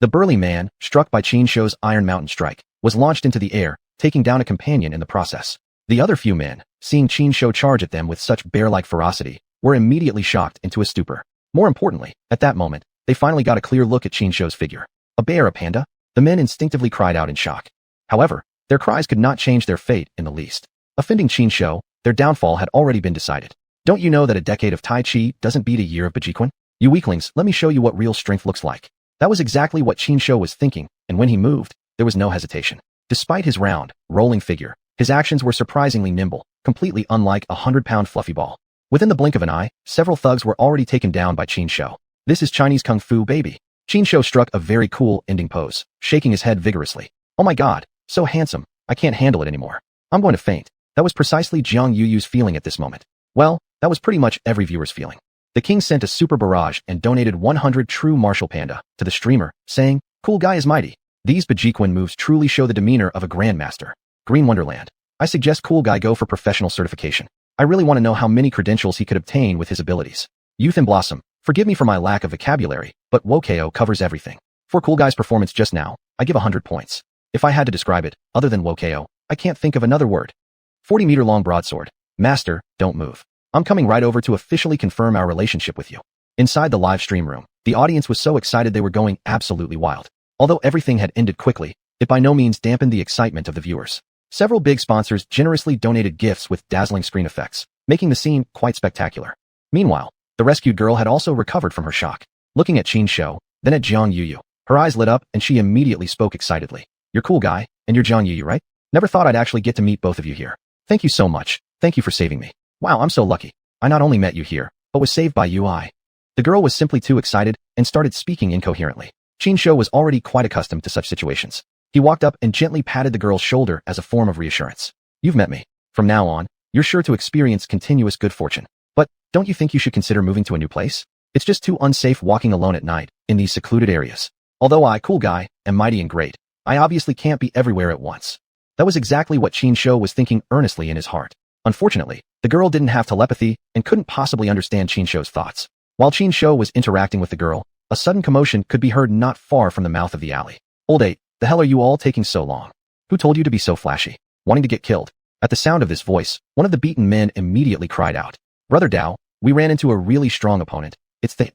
The burly man, struck by Qin Shou's Iron Mountain strike, was launched into the air, taking down a companion in the process. The other few men, seeing Qin Shou charge at them with such bear-like ferocity, were immediately shocked into a stupor. More importantly, at that moment, they finally got a clear look at Qin Shou's figure. A bear, a panda? The men instinctively cried out in shock. However, their cries could not change their fate in the least. Offending Qin Shou, their downfall had already been decided. Don't you know that a decade of Tai Chi doesn't beat a year of Bajiquan? You weaklings, let me show you what real strength looks like. That was exactly what Qin Shou was thinking, and when he moved, there was no hesitation. Despite his round, rolling figure, his actions were surprisingly nimble, completely unlike a 100-pound fluffy ball. Within the blink of an eye, several thugs were already taken down by Qin Shou. This is Chinese Kung Fu, baby. Qin Shou struck a very cool ending pose, shaking his head vigorously. Oh my god, so handsome, I can't handle it anymore. I'm going to faint. That was precisely Jiang Yuyu's feeling at this moment. Well, that was pretty much every viewer's feeling. The king sent a super barrage and donated 100 true martial panda to the streamer, saying, "Cool guy is mighty." These Bajiquan moves truly show the demeanor of a grandmaster. Green Wonderland. I suggest cool guy go for professional certification. I really want to know how many credentials he could obtain with his abilities. Youth and Blossom. Forgive me for my lack of vocabulary, but Wokao covers everything. For cool guy's performance just now, I give 100 points. If I had to describe it, other than Wokao, I can't think of another word. 40-meter long broadsword. Master, don't move. I'm coming right over to officially confirm our relationship with you. Inside the live stream room, the audience was so excited they were going absolutely wild. Although everything had ended quickly, it by no means dampened the excitement of the viewers. Several big sponsors generously donated gifts with dazzling screen effects, making the scene quite spectacular. Meanwhile, the rescued girl had also recovered from her shock. Looking at Qin Shou, then at Jiang Yuyu, her eyes lit up and she immediately spoke excitedly. You're cool guy, and you're Jiang Yuyu, right? Never thought I'd actually get to meet both of you here. Thank you so much. Thank you for saving me. Wow, I'm so lucky. I not only met you here, but was saved by you. The girl was simply too excited and started speaking incoherently. Qin Shou was already quite accustomed to such situations. He walked up and gently patted the girl's shoulder as a form of reassurance. You've met me. From now on, you're sure to experience continuous good fortune. But don't you think you should consider moving to a new place? It's just too unsafe walking alone at night in these secluded areas. Although I, cool guy, am mighty and great, I obviously can't be everywhere at once. That was exactly what Qin Shou was thinking earnestly in his heart. Unfortunately, the girl didn't have telepathy and couldn't possibly understand Qin Shou's thoughts. While Qin Shou was interacting with the girl, a sudden commotion could be heard not far from the mouth of the alley. Old 8, the hell are you all taking so long? Who told you to be so flashy? Wanting to get killed? At the sound of this voice, one of the beaten men immediately cried out. Brother Dao, we ran into a really strong opponent. It's the,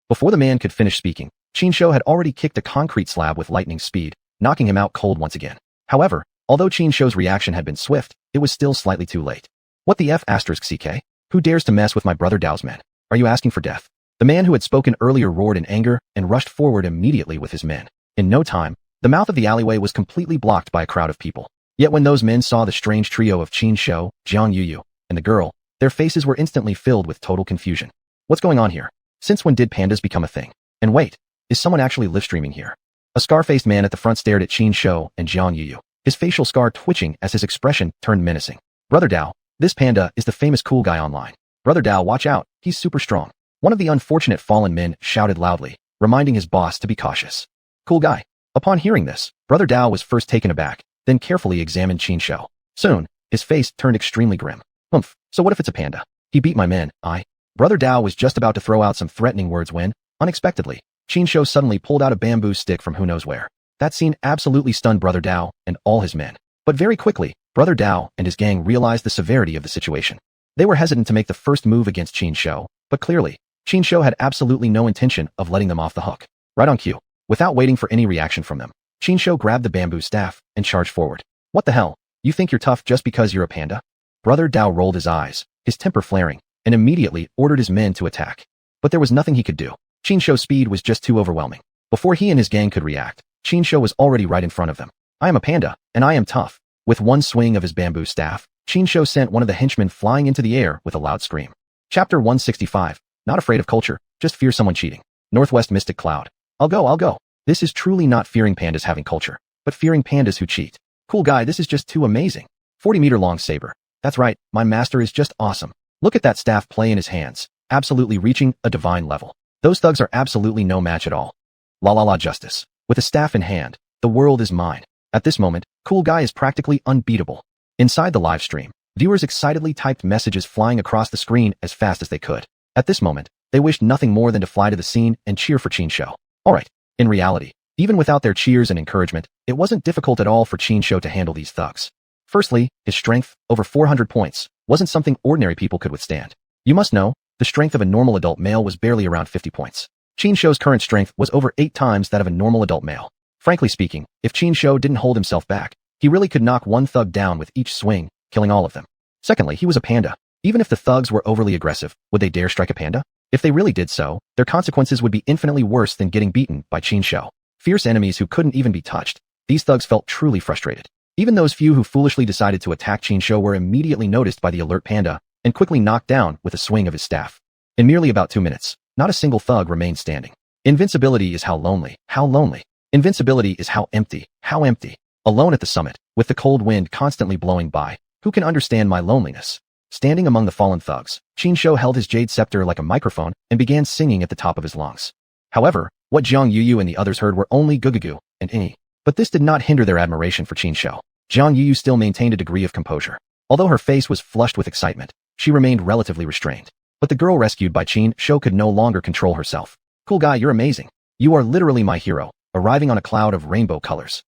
Before the man could finish speaking, Qin Shou had already kicked a concrete slab with lightning speed, knocking him out cold once again. However, although Qin Shou's reaction had been swift, it was still slightly too late. What the F***, CK? Who dares to mess with my brother Dao's men? Are you asking for death? The man who had spoken earlier roared in anger and rushed forward immediately with his men. In no time, the mouth of the alleyway was completely blocked by a crowd of people. Yet when those men saw the strange trio of Qin Shou, Jiang Yuyu, and the girl, their faces were instantly filled with total confusion. What's going on here? Since when did pandas become a thing? And wait, is someone actually live streaming here? A scar-faced man at the front stared at Qin Shou and Jiang Yuyu, his facial scar twitching as his expression turned menacing. Brother Dao, this panda is the famous cool guy online. Brother Dao, watch out, he's super strong. One of the unfortunate fallen men shouted loudly, reminding his boss to be cautious. Cool guy. Upon hearing this, Brother Dao was first taken aback, then carefully examined Qin Shou. Soon, his face turned extremely grim. So what if it's a panda? He beat my men, Brother Dao was just about to throw out some threatening words when, unexpectedly, Qin Shou suddenly pulled out a bamboo stick from who knows where. That scene absolutely stunned Brother Dao and all his men. But very quickly, Brother Dao and his gang realized the severity of the situation. They were hesitant to make the first move against Qin Shou, but clearly, Qin Shou had absolutely no intention of letting them off the hook. Right on cue. Without waiting for any reaction from them, Qin Shou grabbed the bamboo staff and charged forward. What the hell? You think you're tough just because you're a panda? Brother Dao rolled his eyes, his temper flaring, and immediately ordered his men to attack. But there was nothing he could do. Qin Shou's speed was just too overwhelming. Before he and his gang could react, Qin Shou was already right in front of them. I am a panda, and I am tough. With one swing of his bamboo staff, Qin Shou sent one of the henchmen flying into the air with a loud scream. Chapter 165. Not afraid of culture, just fear someone cheating. Northwest Mystic Cloud. I'll go. This is truly not fearing pandas having culture, but fearing pandas who cheat. Cool guy, this is just too amazing. 40-meter long saber. That's right, my master is just awesome. Look at that staff play in his hands, absolutely reaching a divine level. Those thugs are absolutely no match at all. La justice. With a staff in hand, the world is mine. At this moment, cool guy is practically unbeatable. Inside the live stream, viewers excitedly typed messages flying across the screen as fast as they could. At this moment, they wished nothing more than to fly to the scene and cheer for Qin Shou. Alright, in reality, even without their cheers and encouragement, it wasn't difficult at all for Qin Shou to handle these thugs. Firstly, his strength, over 400 points, wasn't something ordinary people could withstand. You must know, the strength of a normal adult male was barely around 50 points. Qin Shou's current strength was over 8 times that of a normal adult male. Frankly speaking, if Qin Shou didn't hold himself back, he really could knock one thug down with each swing, killing all of them. Secondly, he was a panda. Even if the thugs were overly aggressive, would they dare strike a panda? If they really did so, their consequences would be infinitely worse than getting beaten by Qin Shou. Fierce enemies who couldn't even be touched. These thugs felt truly frustrated. Even those few who foolishly decided to attack Qin Shou were immediately noticed by the alert Panda and quickly knocked down with a swing of his staff. In merely about 2 minutes, not a single thug remained standing. Invincibility is how lonely, how lonely. Invincibility is how empty, how empty. Alone at the summit, with the cold wind constantly blowing by, who can understand my loneliness? Standing among the fallen thugs, Qin Shou held his jade scepter like a microphone and began singing at the top of his lungs. However, what Jiang Yuyu and the others heard were only gugugu and ini. But this did not hinder their admiration for Qin Shou. Jiang Yuyu still maintained a degree of composure. Although her face was flushed with excitement, she remained relatively restrained. But the girl rescued by Qin Shou could no longer control herself. Cool guy, you're amazing. You are literally my hero, arriving on a cloud of rainbow colors.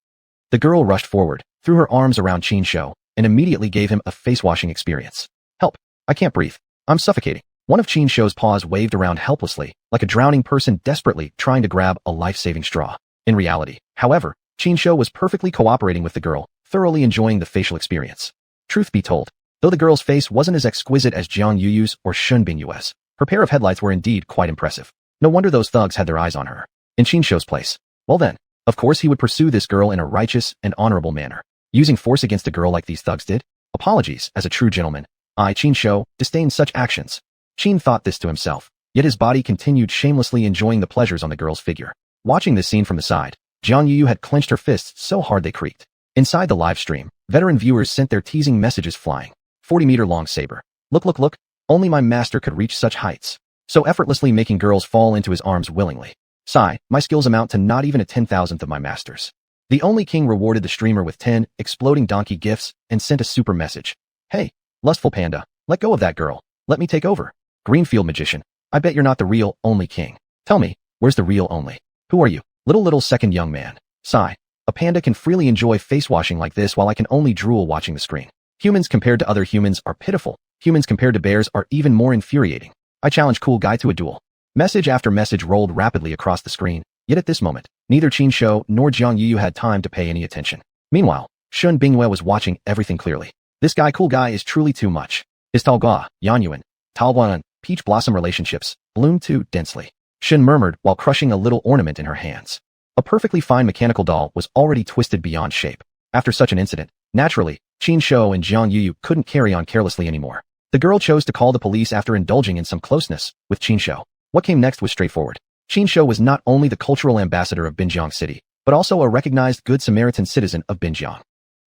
The girl rushed forward, threw her arms around Qin Shou, and immediately gave him a face-washing experience. Help! I can't breathe. I'm suffocating. One of Qin Shou's paws waved around helplessly, like a drowning person desperately trying to grab a life-saving straw. In reality, however, Qin Shou was perfectly cooperating with the girl, thoroughly enjoying the facial experience. Truth be told, though the girl's face wasn't as exquisite as Jiang Yuyu's or Shun Bingyue's, her pair of headlights were indeed quite impressive. No wonder those thugs had their eyes on her. In Qin Shou's place, well then, of course he would pursue this girl in a righteous and honorable manner. Using force against a girl like these thugs did? Apologies, as a true gentleman. I, Qin Shou, disdain such actions. Qin thought this to himself, yet his body continued shamelessly enjoying the pleasures on the girl's figure. Watching this scene from the side, Jiang Yuyu had clenched her fists so hard they creaked. Inside the live stream, veteran viewers sent their teasing messages flying. 40-meter-long saber. Look, look, look. Only my master could reach such heights. So effortlessly making girls fall into his arms willingly. Sigh, my skills amount to not even a 10,000th of my master's. The only king rewarded the streamer with 10 exploding donkey gifts and sent a super message. Hey, lustful panda, let go of that girl. Let me take over. Greenfield magician, I bet you're not the real only king. Tell me, where's the real only? Who are you? Little second young man. Sigh, a panda can freely enjoy face washing like this while I can only drool watching the screen. Humans compared to other humans are pitiful. Humans compared to bears are even more infuriating. I challenge cool guy to a duel. Message after message rolled rapidly across the screen, yet at this moment, neither Qin Shou nor Jiang Yuyu had time to pay any attention. Meanwhile, Shun Bingyue was watching everything clearly. This guy cool guy is truly too much. His Talgua, Xuanhuan, Talguan, peach blossom relationships bloomed too densely. Shun murmured while crushing a little ornament in her hands. A perfectly fine mechanical doll was already twisted beyond shape. After such an incident, naturally, Qin Shou and Jiang Yuyu couldn't carry on carelessly anymore. The girl chose to call the police after indulging in some closeness with Qin Shou. What came next was straightforward. Qin Shou was not only the cultural ambassador of Binjiang City, but also a recognized Good Samaritan citizen of Binjiang.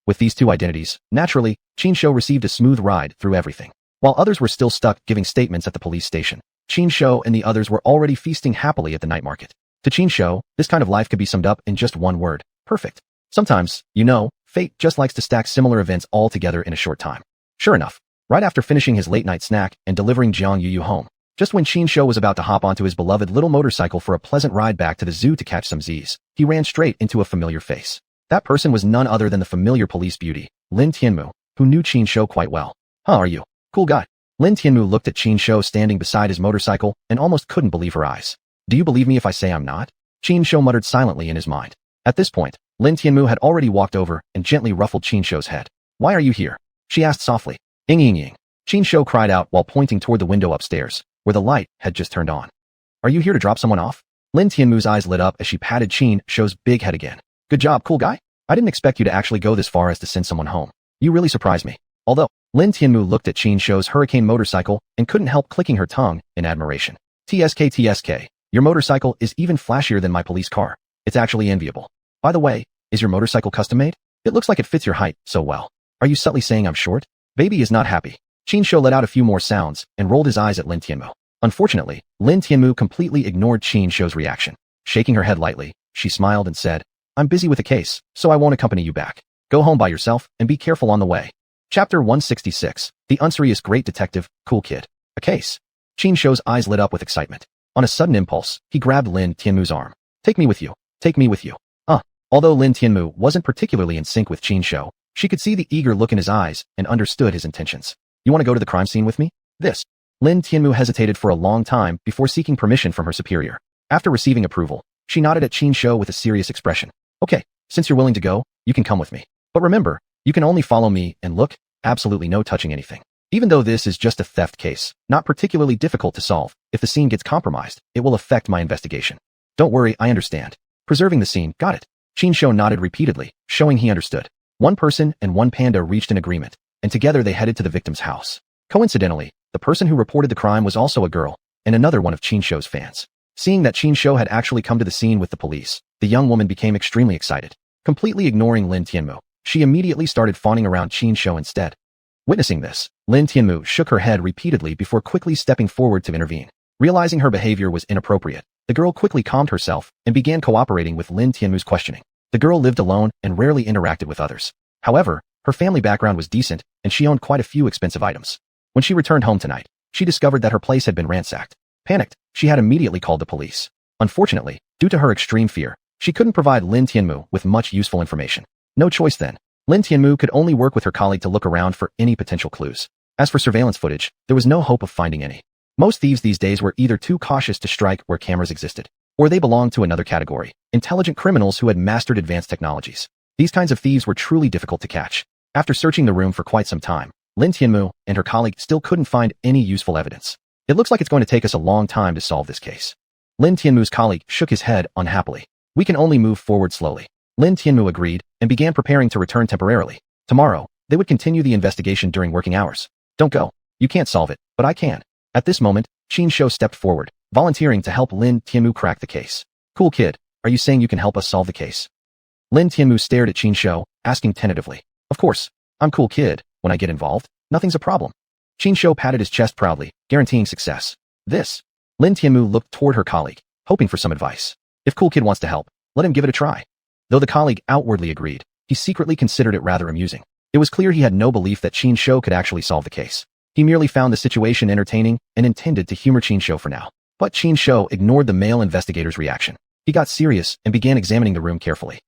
With these two identities, naturally, Qin Shou received a smooth ride through everything. While others were still stuck giving statements at the police station, Qin Shou and the others were already feasting happily at the night market. To Qin Shou, this kind of life could be summed up in just one word: perfect. Sometimes, you know, fate just likes to stack similar events all together in a short time. Sure enough, right after finishing his late-night snack and delivering Jiang Yuyu home, just when Qin Shou was about to hop onto his beloved little motorcycle for a pleasant ride back to the zoo to catch some Z's, he ran straight into a familiar face. That person was none other than the familiar police beauty, Lin Tianmu, who knew Qin Shou quite well. Huh, are you? Cool guy. Lin Tianmu looked at Qin Shou standing beside his motorcycle and almost couldn't believe her eyes. Do you believe me if I say I'm not? Qin Shou muttered silently in his mind. At this point, Lin Tianmu had already walked over and gently ruffled Qin Shou's head. Why are you here? She asked softly. Ying ying ying. Qin Shou cried out while pointing toward the window upstairs, where the light had just turned on. Are you here to drop someone off? Lin Tianmu's eyes lit up as she patted Qin Shou's big head again. Good job, cool guy. I didn't expect you to actually go this far as to send someone home. You really surprised me. Although, Lin Tianmu looked at Qin Shou's hurricane motorcycle and couldn't help clicking her tongue in admiration. TSK, your motorcycle is even flashier than my police car. It's actually enviable. By the way, is your motorcycle custom-made? It looks like it fits your height so well. Are you subtly saying I'm short? Baby is not happy. Qin Shou let out a few more sounds and rolled his eyes at Lin Tianmu. Unfortunately, Lin Tianmu completely ignored Qin Shou's reaction. Shaking her head lightly, she smiled and said, I'm busy with a case, so I won't accompany you back. Go home by yourself and be careful on the way. Chapter 166, The Unserious Great Detective, Cool Kid. A case. Qin Shou's eyes lit up with excitement. On a sudden impulse, he grabbed Lin Tianmu's arm. Take me with you. Take me with you. Although Lin Tianmu wasn't particularly in sync with Qin Shou, she could see the eager look in his eyes and understood his intentions. You want to go to the crime scene with me? This. Lin Tianmu hesitated for a long time before seeking permission from her superior. After receiving approval, she nodded at Qin Shou with a serious expression. Okay, since you're willing to go, you can come with me. But remember, you can only follow me and look, absolutely no touching anything. Even though this is just a theft case, not particularly difficult to solve, If the scene gets compromised, it will affect my investigation. Don't worry, I understand. Preserving the scene, got it. Qin nodded repeatedly, showing he understood. One person and one panda reached an agreement, and together they headed to the victim's house. Coincidentally, the person who reported the crime was also a girl, and another one of Qin's fans. Seeing that Qin had actually come to the scene with the police, the young woman became extremely excited. Completely ignoring Lin Tianmu, she immediately started fawning around Qin instead. Witnessing this, Lin Tianmu shook her head repeatedly before quickly stepping forward to intervene. Realizing her behavior was inappropriate, the girl quickly calmed herself and began cooperating with Lin Tianmu's questioning. The girl lived alone and rarely interacted with others. However, her family background was decent, and she owned quite a few expensive items. When she returned home tonight, she discovered that her place had been ransacked. Panicked, she had immediately called the police. Unfortunately, due to her extreme fear, she couldn't provide Lin Tianmu with much useful information. No choice then. Lin Tianmu could only work with her colleague to look around for any potential clues. As for surveillance footage, there was no hope of finding any. Most thieves these days were either too cautious to strike where cameras existed, or they belonged to another category, intelligent criminals who had mastered advanced technologies. These kinds of thieves were truly difficult to catch. After searching the room for quite some time, Lin Tianmu and her colleague still couldn't find any useful evidence. It looks like it's going to take us a long time to solve this case. Lin Tianmu's colleague shook his head unhappily. We can only move forward slowly. Lin Tianmu agreed and began preparing to return temporarily. Tomorrow, they would continue the investigation during working hours. Don't go. You can't solve it, but I can. At this moment, Qin stepped forward, volunteering to help Lin Tianmu crack the case. Cool kid, are you saying you can help us solve the case? Lin Tianmu stared at Qin, asking tentatively. Of course, I'm cool kid. When I get involved, nothing's a problem. Qin patted his chest proudly, guaranteeing success. This. Lin Tianmu looked toward her colleague, hoping for some advice. If cool kid wants to help, let him give it a try. Though the colleague outwardly agreed, he secretly considered it rather amusing. It was clear he had no belief that Qin could actually solve the case. He merely found the situation entertaining and intended to humor Qin for now. But Qin ignored the male investigator's reaction. He got serious and began examining the room carefully.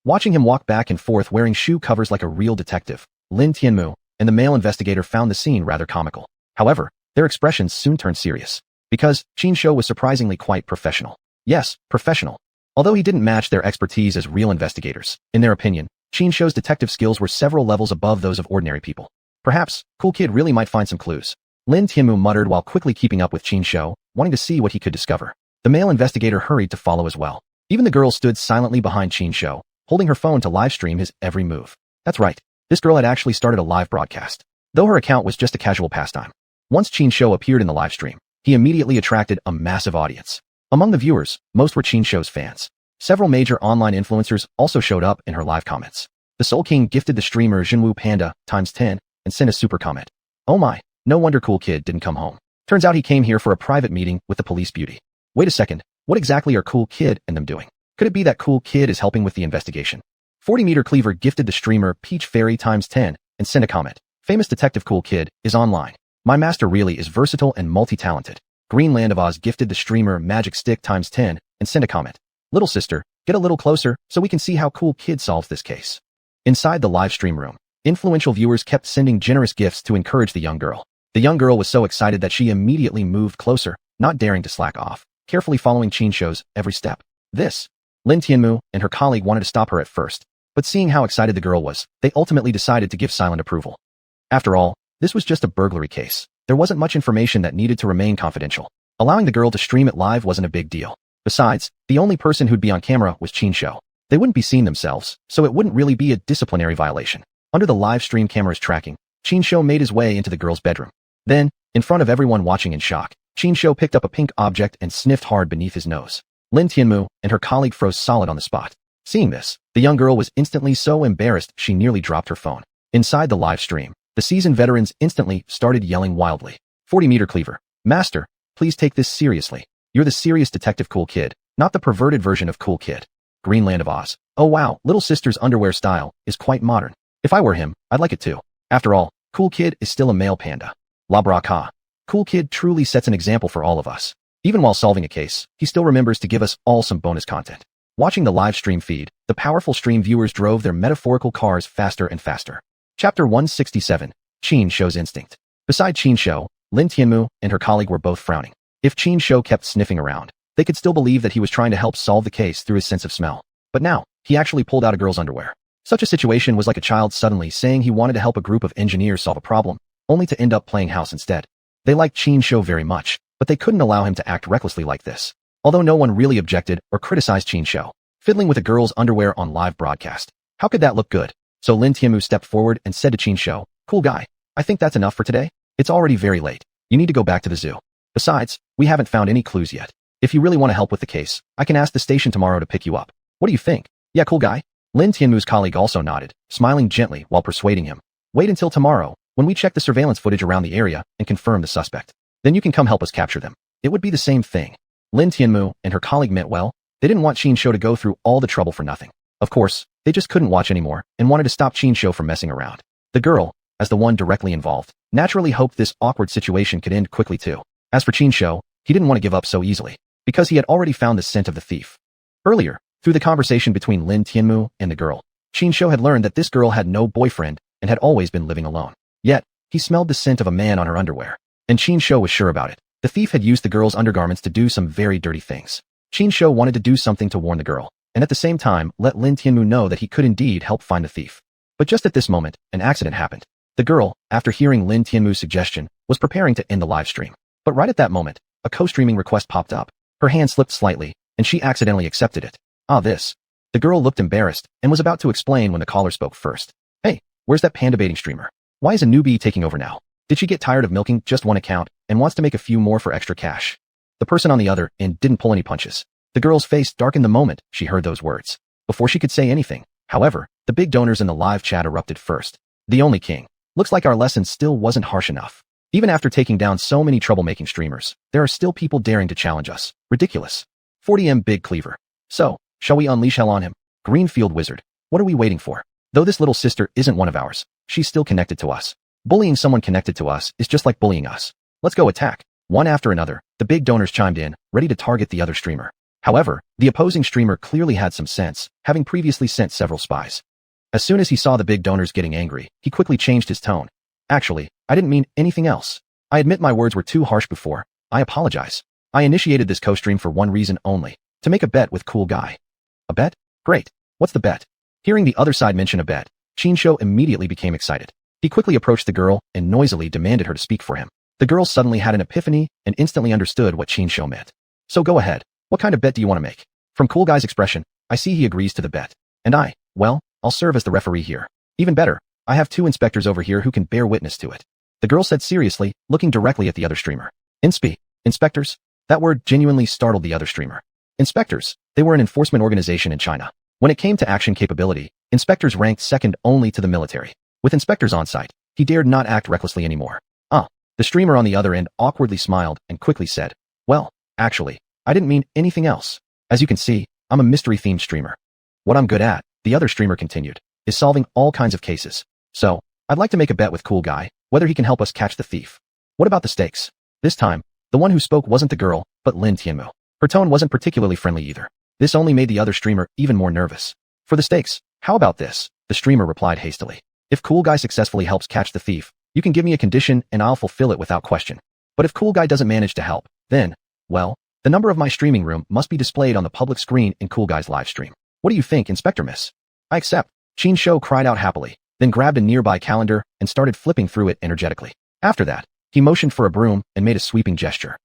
Watching him walk back and forth wearing shoe covers like a real detective, Lin Tianmu and the male investigator found the scene rather comical. However, their expressions soon turned serious. Because Qin was surprisingly quite professional. Yes, professional. Although he didn't match their expertise as real investigators, in their opinion, Qin's detective skills were several levels above those of ordinary people. Perhaps, cool kid really might find some clues. Lin Tianmu muttered while quickly keeping up with Qin, wanting to see what he could discover. The male investigator hurried to follow as well. Even the girl stood silently behind Qin, holding her phone to livestream his every move. That's right. This girl had actually started a live broadcast, though her account was just a casual pastime. Once Qin appeared in the live stream, he immediately attracted a massive audience. Among the viewers, most were Qin's fans. Several major online influencers also showed up in her live comments. The Soul King gifted the streamer xuanhuan Panda ×10 and sent a super comment. Oh my, no wonder cool kid didn't come home. Turns out he came here for a private meeting with the police beauty. Wait a second, what exactly are cool kid and them doing? Could it be that cool kid is helping with the investigation? 40-meter Cleaver gifted the streamer Peach Fairy ×10 and sent a comment. Famous detective cool kid is online. My master really is versatile and multi-talented. Green Land of Oz gifted the streamer Magic Stick ×10 and sent a comment. Little sister, get a little closer so we can see how cool kid solves this case. Inside the live stream room, influential viewers kept sending generous gifts to encourage the young girl. The young girl was so excited that she immediately moved closer, not daring to slack off, carefully following Qin's every step. This. Lin Tianmu and her colleague wanted to stop her at first, but seeing how excited the girl was, they ultimately decided to give silent approval. After all, this was just a burglary case. There wasn't much information that needed to remain confidential. Allowing the girl to stream it live wasn't a big deal. Besides, the only person who'd be on camera was Qin. They wouldn't be seeing themselves, so it wouldn't really be a disciplinary violation. Under the live stream camera's tracking, Qin made his way into the girl's bedroom. Then, in front of everyone watching in shock, Qin picked up a pink object and sniffed hard beneath his nose. Lin Tianmu and her colleague froze solid on the spot. Seeing this, the young girl was instantly so embarrassed she nearly dropped her phone. Inside the live stream, the seasoned veterans instantly started yelling wildly. 40-meter Cleaver. Master, please take this seriously. You're the serious detective cool kid, not the perverted version of cool kid. Green Land of Oz. Oh wow, little sister's underwear style is quite modern. If I were him, I'd like it too. After all, cool kid is still a male panda. La Braca. Cool kid truly sets an example for all of us. Even while solving a case, he still remembers to give us all some bonus content. Watching the live stream feed, the powerful stream viewers drove their metaphorical cars faster and faster. Chapter 167. Qin shows instinct. Beside Qin, Lin Tianmu and her colleague were both frowning. If Qin kept sniffing around, they could still believe that he was trying to help solve the case through his sense of smell. But now, he actually pulled out a girl's underwear. Such a situation was like a child suddenly saying he wanted to help a group of engineers solve a problem, only to end up playing house instead. They liked Qin very much, but they couldn't allow him to act recklessly like this. Although no one really objected or criticized Qin Shou, fiddling with a girl's underwear on live broadcast. How could that look good? So Lin Tianmu stepped forward and said to Qin Shou, "Cool guy, I think that's enough for today. It's already very late. You need to go back to the zoo. Besides, we haven't found any clues yet. If you really want to help with the case, I can ask the station tomorrow to pick you up. What do you think?" "Yeah, cool guy." Lin Tianmu's colleague also nodded, smiling gently while persuading him. "Wait until tomorrow, when we check the surveillance footage around the area and confirm the suspect. Then you can come help us capture them." It would be the same thing. Lin Tianmu and her colleague meant well. They didn't want Qin Shou to go through all the trouble for nothing. Of course, they just couldn't watch anymore and wanted to stop Qin Shou from messing around. The girl, as the one directly involved, naturally hoped this awkward situation could end quickly too. As for Qin Shou, he didn't want to give up so easily, because he had already found the scent of the thief. Earlier, through the conversation between Lin Tianmu and the girl, Qin Shou had learned that this girl had no boyfriend and had always been living alone. Yet, he smelled the scent of a man on her underwear, and Qin Shou was sure about it. The thief had used the girl's undergarments to do some very dirty things. Qin Shou wanted to do something to warn the girl, and at the same time let Lin Tianmu know that he could indeed help find the thief. But just at this moment, an accident happened. The girl, after hearing Lin Tianmu's suggestion, was preparing to end the live stream. But right at that moment, a co-streaming request popped up. Her hand slipped slightly, and she accidentally accepted it. This. The girl looked embarrassed and was about to explain when the caller spoke first. "Hey, where's that panda baiting streamer? Why is a newbie taking over now? Did she get tired of milking just one account and wants to make a few more for extra cash?" The person on the other end didn't pull any punches. The girl's face darkened the moment she heard those words. Before she could say anything, however, the big donors in the live chat erupted first. "The only king. Looks like our lesson still wasn't harsh enough. Even after taking down so many troublemaking streamers, there are still people daring to challenge us. Ridiculous. 40M Big Cleaver. So, shall we unleash hell on him? Greenfield Wizard. What are we waiting for? Though this little sister isn't one of ours, she's still connected to us. Bullying someone connected to us is just like bullying us. Let's go attack." One after another, the big donors chimed in, ready to target the other streamer. However, the opposing streamer clearly had some sense, having previously sent several spies. As soon as he saw the big donors getting angry, he quickly changed his tone. "Actually, I didn't mean anything else. I admit my words were too harsh before. I apologize. I initiated this co-stream for one reason only, to make a bet with Cool Guy." "A bet? Great. What's the bet?" Hearing the other side mention a bet, Qin Shou immediately became excited. He quickly approached the girl and noisily demanded her to speak for him. The girl suddenly had an epiphany and instantly understood what Qin Shou meant. "So go ahead. What kind of bet do you want to make?" From Cool Guy's expression, I see he agrees to the bet. "And well, I'll serve as the referee here. Even better, I have 2 inspectors over here who can bear witness to it." The girl said seriously, looking directly at the other streamer. Inspectors? That word genuinely startled the other streamer. Inspectors, they were an enforcement organization in China. When it came to action capability, inspectors ranked second only to the military. With inspectors on site, he dared not act recklessly anymore. The streamer on the other end awkwardly smiled and quickly said, "Well, actually, I didn't mean anything else. As you can see, I'm a mystery-themed streamer. What I'm good at," the other streamer continued, "is solving all kinds of cases. So, I'd like to make a bet with Cool Guy, whether he can help us catch the thief. What about the stakes?" This time, the one who spoke wasn't the girl, but Lin Tianmu. Her tone wasn't particularly friendly either. This only made the other streamer even more nervous. "For the stakes, how about this?" The streamer replied hastily. "If Cool Guy successfully helps catch the thief, you can give me a condition and I'll fulfill it without question. But if Cool Guy doesn't manage to help, then, well, the number of my streaming room must be displayed on the public screen in Cool Guy's live stream. What do you think, Inspector Miss?" "I accept," Qin Shou cried out happily, then grabbed a nearby calendar and started flipping through it energetically. After that, he motioned for a broom and made a sweeping gesture.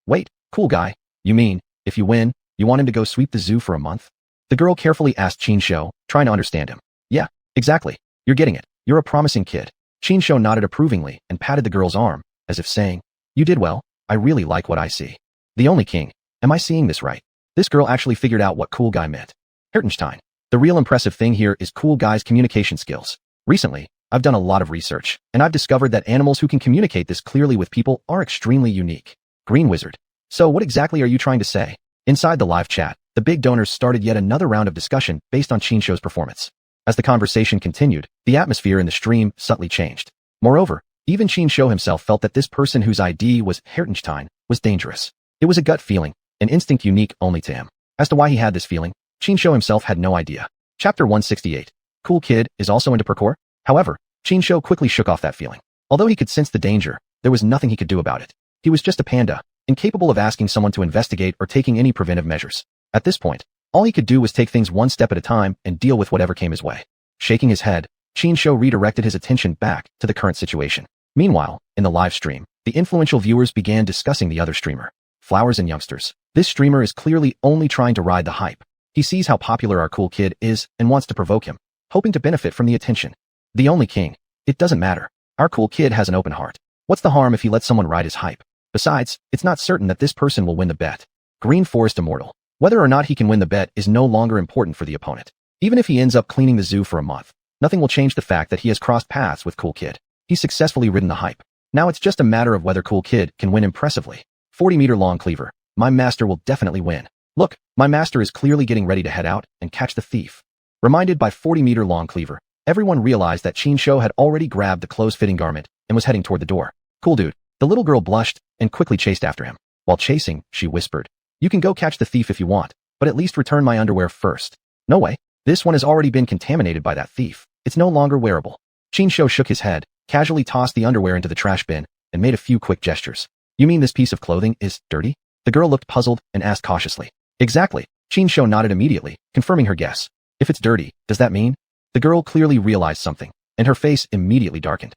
"Wait, Cool Guy, you mean, if you win, you want him to go sweep the zoo for a month?" The girl carefully asked Qin Shou, trying to understand him. "Yeah, exactly. You're getting it. You're a promising kid." Qin Shou nodded approvingly and patted the girl's arm, as if saying, "You did well. I really like what I see. The only king. Am I seeing this right?" This girl actually figured out what Cool Guy meant. Hertenstein. The real impressive thing here is Cool Guy's communication skills. Recently, I've done a lot of research, and I've discovered that animals who can communicate this clearly with people are extremely unique. Green Wizard. So what exactly are you trying to say? Inside the live chat, the big donors started yet another round of discussion based on Qin Shou's performance. As the conversation continued, the atmosphere in the stream subtly changed. Moreover, even Qin Shou himself felt that this person whose ID was Hertenstein was dangerous. It was a gut feeling, an instinct unique only to him. As to why he had this feeling, Qin Shou himself had no idea. Chapter 168. Cool Kid is also into parkour? However, Qin Shou quickly shook off that feeling. Although he could sense the danger, there was nothing he could do about it. He was just a panda, incapable of asking someone to investigate or taking any preventive measures. At this point, all he could do was take things one step at a time and deal with whatever came his way. Shaking his head, Qin Shou redirected his attention back to the current situation. Meanwhile, in the live stream, the influential viewers began discussing the other streamer. Flowers and youngsters. This streamer is clearly only trying to ride the hype. He sees how popular our cool kid is and wants to provoke him, hoping to benefit from the attention. The only king. It doesn't matter. Our cool kid has an open heart. What's the harm if he lets someone ride his hype? Besides, it's not certain that this person will win the bet. Green Forest Immortal. Whether or not he can win the bet is no longer important for the opponent. Even if he ends up cleaning the zoo for a month, nothing will change the fact that he has crossed paths with Cool Kid. He's successfully ridden the hype. Now it's just a matter of whether Cool Kid can win impressively. 40-meter long cleaver. My master will definitely win. Look, my master is clearly getting ready to head out and catch the thief. Reminded by 40-meter long cleaver, everyone realized that Qinsho had already grabbed the close-fitting garment and was heading toward the door. Cool dude. The little girl blushed and quickly chased after him. While chasing, she whispered, "You can go catch the thief if you want, but at least return my underwear first." No way. This one has already been contaminated by that thief. It's no longer wearable. Qinsho shook his head, casually tossed the underwear into the trash bin, and made a few quick gestures. "You mean this piece of clothing is dirty?" The girl looked puzzled and asked cautiously. "Exactly." Qinsho nodded immediately, confirming her guess. "If it's dirty, does that mean?" The girl clearly realized something, and her face immediately darkened.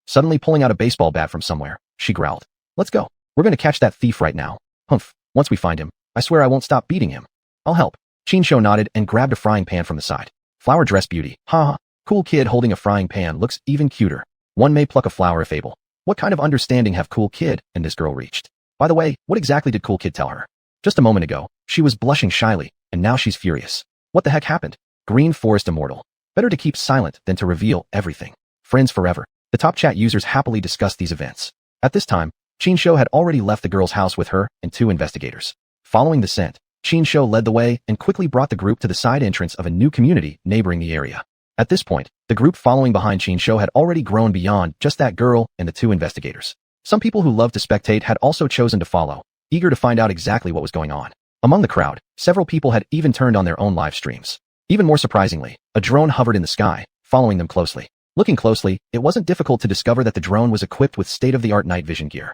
Suddenly pulling out a baseball bat from somewhere, she growled, "Let's go. We're going to catch that thief right now. Humph. Once we find him, I swear I won't stop beating him. I'll help." Qinsho nodded and grabbed a frying pan from the side. Flower dress beauty. Ha ha. Cool kid holding a frying pan looks even cuter. One may pluck a flower if able. What kind of understanding have Cool Kid and this girl reached? By the way, what exactly did Cool Kid tell her? Just a moment ago, she was blushing shyly, and now she's furious. What the heck happened? Green Forest Immortal. Better to keep silent than to reveal everything. Friends forever. The top chat users happily discussed these events. At this time, Qinsho had already left the girl's house with her and 2 investigators. Following the scent, Qinsho led the way and quickly brought the group to the side entrance of a new community neighboring the area. At this point, the group following behind Qinsho had already grown beyond just that girl and the 2 investigators. Some people who loved to spectate had also chosen to follow, eager to find out exactly what was going on. Among the crowd, several people had even turned on their own live streams. Even more surprisingly, a drone hovered in the sky, following them closely. Looking closely, it wasn't difficult to discover that the drone was equipped with state-of-the-art night vision gear.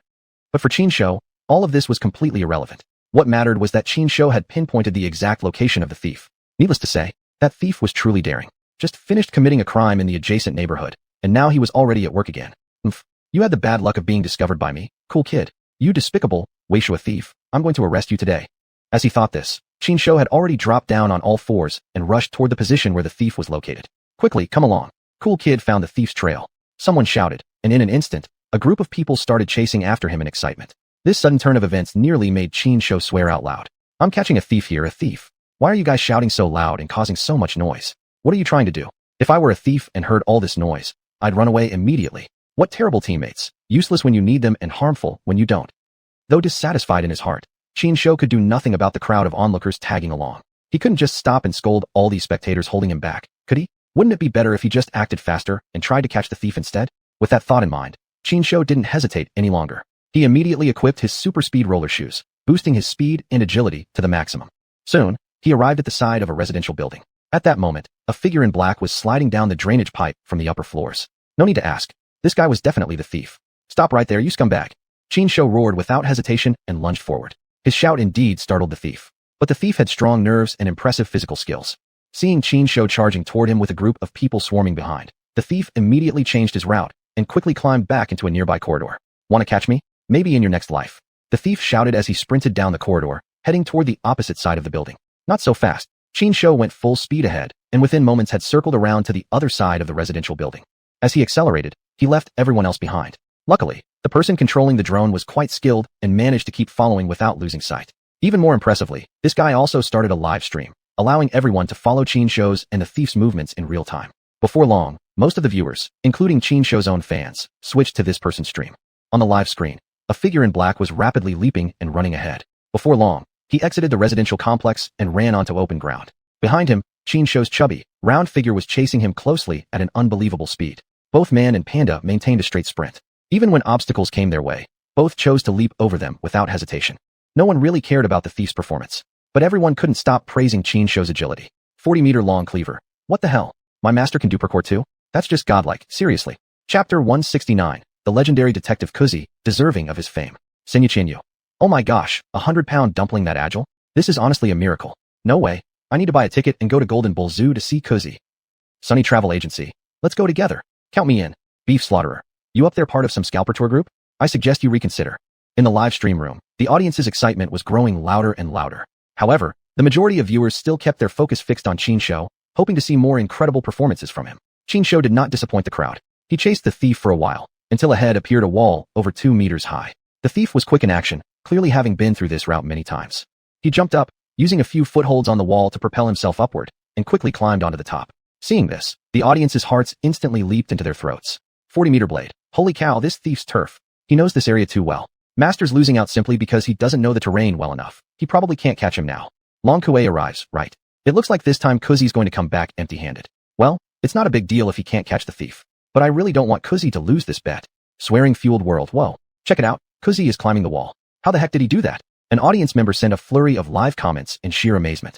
But for Qinsho, all of this was completely irrelevant. What mattered was that Qinsho had pinpointed the exact location of the thief. Needless to say, that thief was truly daring. Just finished committing a crime in the adjacent neighborhood, and now he was already at work again. Oomph. You had the bad luck of being discovered by me, Cool Kid. You despicable, Weishua thief. I'm going to arrest you today. As he thought this, Qinsho had already dropped down on all fours and rushed toward the position where the thief was located. Quickly, come along. Cool Kid found the thief's trail. Someone shouted, and in an instant, a group of people started chasing after him in excitement. This sudden turn of events nearly made Qinsho swear out loud. "I'm catching a thief here, a thief. Why are you guys shouting so loud and causing so much noise? What are you trying to do?" If I were a thief and heard all this noise, I'd run away immediately. What terrible teammates, useless when you need them and harmful when you don't. Though dissatisfied in his heart, Qinsho could do nothing about the crowd of onlookers tagging along. He couldn't just stop and scold all these spectators holding him back, could he? Wouldn't it be better if he just acted faster and tried to catch the thief instead? With that thought in mind, Qinsho didn't hesitate any longer. He immediately equipped his super speed roller shoes, boosting his speed and agility to the maximum. Soon, he arrived at the side of a residential building. At that moment, a figure in black was sliding down the drainage pipe from the upper floors. No need to ask. This guy was definitely the thief. "Stop right there, you scumbag." Qinsho roared without hesitation and lunged forward. His shout indeed startled the thief. But the thief had strong nerves and impressive physical skills. Seeing Qinsho charging toward him with a group of people swarming behind, the thief immediately changed his route and quickly climbed back into a nearby corridor. "Want to catch me? Maybe in your next life." The thief shouted as he sprinted down the corridor, heading toward the opposite side of the building. Not so fast. Qinsho went full speed ahead, and within moments had circled around to the other side of the residential building. As he accelerated, he left everyone else behind. Luckily, the person controlling the drone was quite skilled and managed to keep following without losing sight. Even more impressively, this guy also started a live stream, allowing everyone to follow Qinsho's and the thief's movements in real time. Before long, most of the viewers, including Qinsho's own fans, switched to this person's stream. On the live screen, a figure in black was rapidly leaping and running ahead. Before long, he exited the residential complex and ran onto open ground. Behind him, Qinsho's chubby, round figure was chasing him closely at an unbelievable speed. Both man and Panda maintained a straight sprint. Even when obstacles came their way, both chose to leap over them without hesitation. No one really cared about the thief's performance, but everyone couldn't stop praising Qinsho's agility. 40-meter long cleaver. What the hell? My master can do parkour too? That's just godlike, seriously. Chapter 169. The legendary detective Kuzi, deserving of his fame. Xuanhuan. Oh my gosh, 100-pound dumpling that agile? This is honestly a miracle. No way. I need to buy a ticket and go to Golden Bull Zoo to see Kuzi. Sunny Travel Agency. Let's go together. Count me in. Beef Slaughterer. You up there part of some scalper tour group? I suggest you reconsider. In the live stream room, the audience's excitement was growing louder and louder. However, the majority of viewers still kept their focus fixed on Qin Shou, hoping to see more incredible performances from him. Qin Shou did not disappoint the crowd. He chased the thief for a while, until ahead appeared a wall over 2 meters high. The thief was quick in action, clearly having been through this route many times. He jumped up, using a few footholds on the wall to propel himself upward, and quickly climbed onto the top. Seeing this, the audience's hearts instantly leaped into their throats. 40-meter blade. Holy cow, this thief's turf. He knows this area too well. Master's losing out simply because he doesn't know the terrain well enough. He probably can't catch him now. Long Kuei arrives, right? It looks like this time Kuzi's going to come back empty-handed. Well, it's not a big deal if he can't catch the thief. But I really don't want Kuzi to lose this bet. Swearing-fueled world. Whoa. Check it out. Kuzi is climbing the wall. How the heck did he do that? An audience member sent a flurry of live comments in sheer amazement.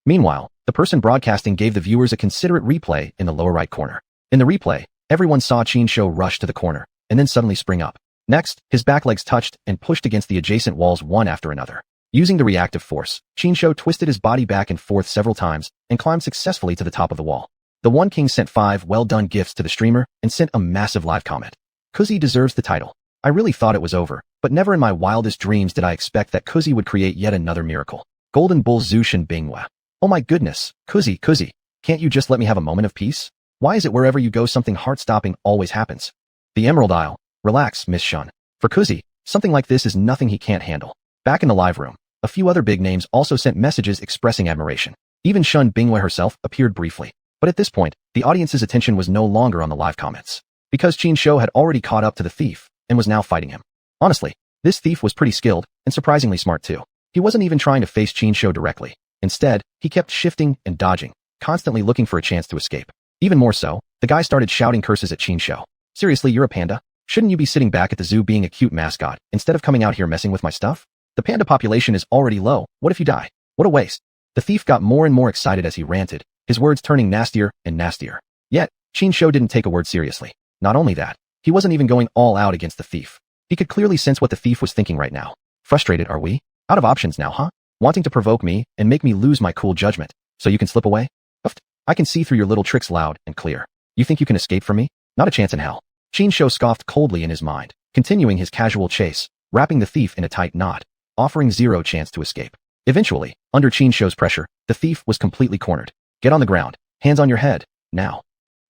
Meanwhile, the person broadcasting gave the viewers a considerate replay in the lower right corner. In the replay, everyone saw Qin Shou rush to the corner, and then suddenly spring up. Next, his back legs touched and pushed against the adjacent walls one after another. Using the reactive force, Qin Shou twisted his body back and forth several times and climbed successfully to the top of the wall. The One King sent 5 well-done gifts to the streamer and sent a massive live comment. Kuzi deserves the title. I really thought it was over, but never in my wildest dreams did I expect that Kuzi would create yet another miracle. Golden Bull Zushin Bingwa. Oh my goodness, Kuzi, can't you just let me have a moment of peace? Why is it wherever you go something heart-stopping always happens? The Emerald Isle. Relax, Miss Shun. For Kuzi, something like this is nothing he can't handle. Back in the live room, a few other big names also sent messages expressing admiration. Even Shun Bingwa herself appeared briefly. But at this point, the audience's attention was no longer on the live comments. Because Qin Shou had already caught up to the thief and was now fighting him. Honestly, this thief was pretty skilled and surprisingly smart too. He wasn't even trying to face Qin Shou directly. Instead, he kept shifting and dodging, constantly looking for a chance to escape. Even more so, the guy started shouting curses at Qin Shou. Seriously, you're a panda? Shouldn't you be sitting back at the zoo being a cute mascot instead of coming out here messing with my stuff? The panda population is already low. What if you die? What a waste. The thief got more and more excited as he ranted, his words turning nastier and nastier. Yet, Qin Shou didn't take a word seriously. Not only that, he wasn't even going all out against the thief. He could clearly sense what the thief was thinking right now. Frustrated, are we? Out of options now, huh? Wanting to provoke me and make me lose my cool judgment, so you can slip away? Uft. I can see through your little tricks loud and clear. You think you can escape from me? Not a chance in hell. Qin Shou scoffed coldly in his mind, continuing his casual chase, wrapping the thief in a tight knot, offering zero chance to escape. Eventually, under Qin Shou's pressure, the thief was completely cornered. Get on the ground, hands on your head, now.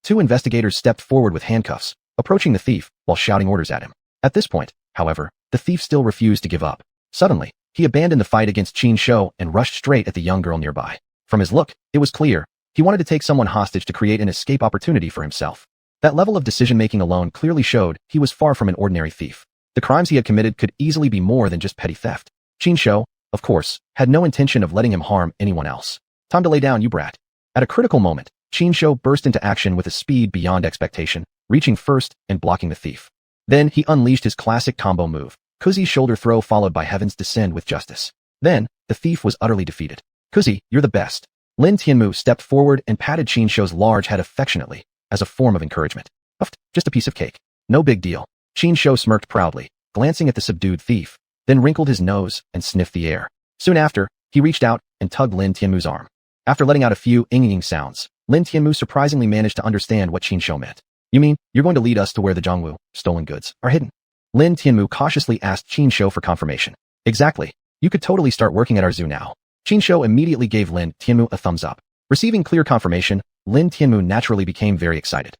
2 investigators stepped forward with handcuffs, approaching the thief while shouting orders at him. At this point, however, the thief still refused to give up. Suddenly, he abandoned the fight against Qin Shou and rushed straight at the young girl nearby. From his look, it was clear, he wanted to take someone hostage to create an escape opportunity for himself. That level of decision-making alone clearly showed he was far from an ordinary thief. The crimes he had committed could easily be more than just petty theft. Qin Shou, of course, had no intention of letting him harm anyone else. Time to lay down, you brat. At a critical moment, Qin Shou burst into action with a speed beyond expectation, reaching first and blocking the thief. Then he unleashed his classic combo move, Kuzi's shoulder throw followed by Heaven's Descend with Justice. Then, the thief was utterly defeated. Kuzi, you're the best. Lin Tianmu stepped forward and patted Qin Shou's large head affectionately, as a form of encouragement. Uft, just a piece of cake. No big deal. Qin Shou smirked proudly, glancing at the subdued thief, then wrinkled his nose and sniffed the air. Soon after, he reached out and tugged Lin Tianmu's arm. After letting out a few inging sounds, Lin Tianmu surprisingly managed to understand what Qin Shou meant. You mean, you're going to lead us to where the Zhongwu, stolen goods, are hidden? Lin Tianmu cautiously asked Qin Shou for confirmation. Exactly. You could totally start working at our zoo now. Qin Shou immediately gave Lin Tianmu a thumbs up. Receiving clear confirmation, Lin Tianmu naturally became very excited.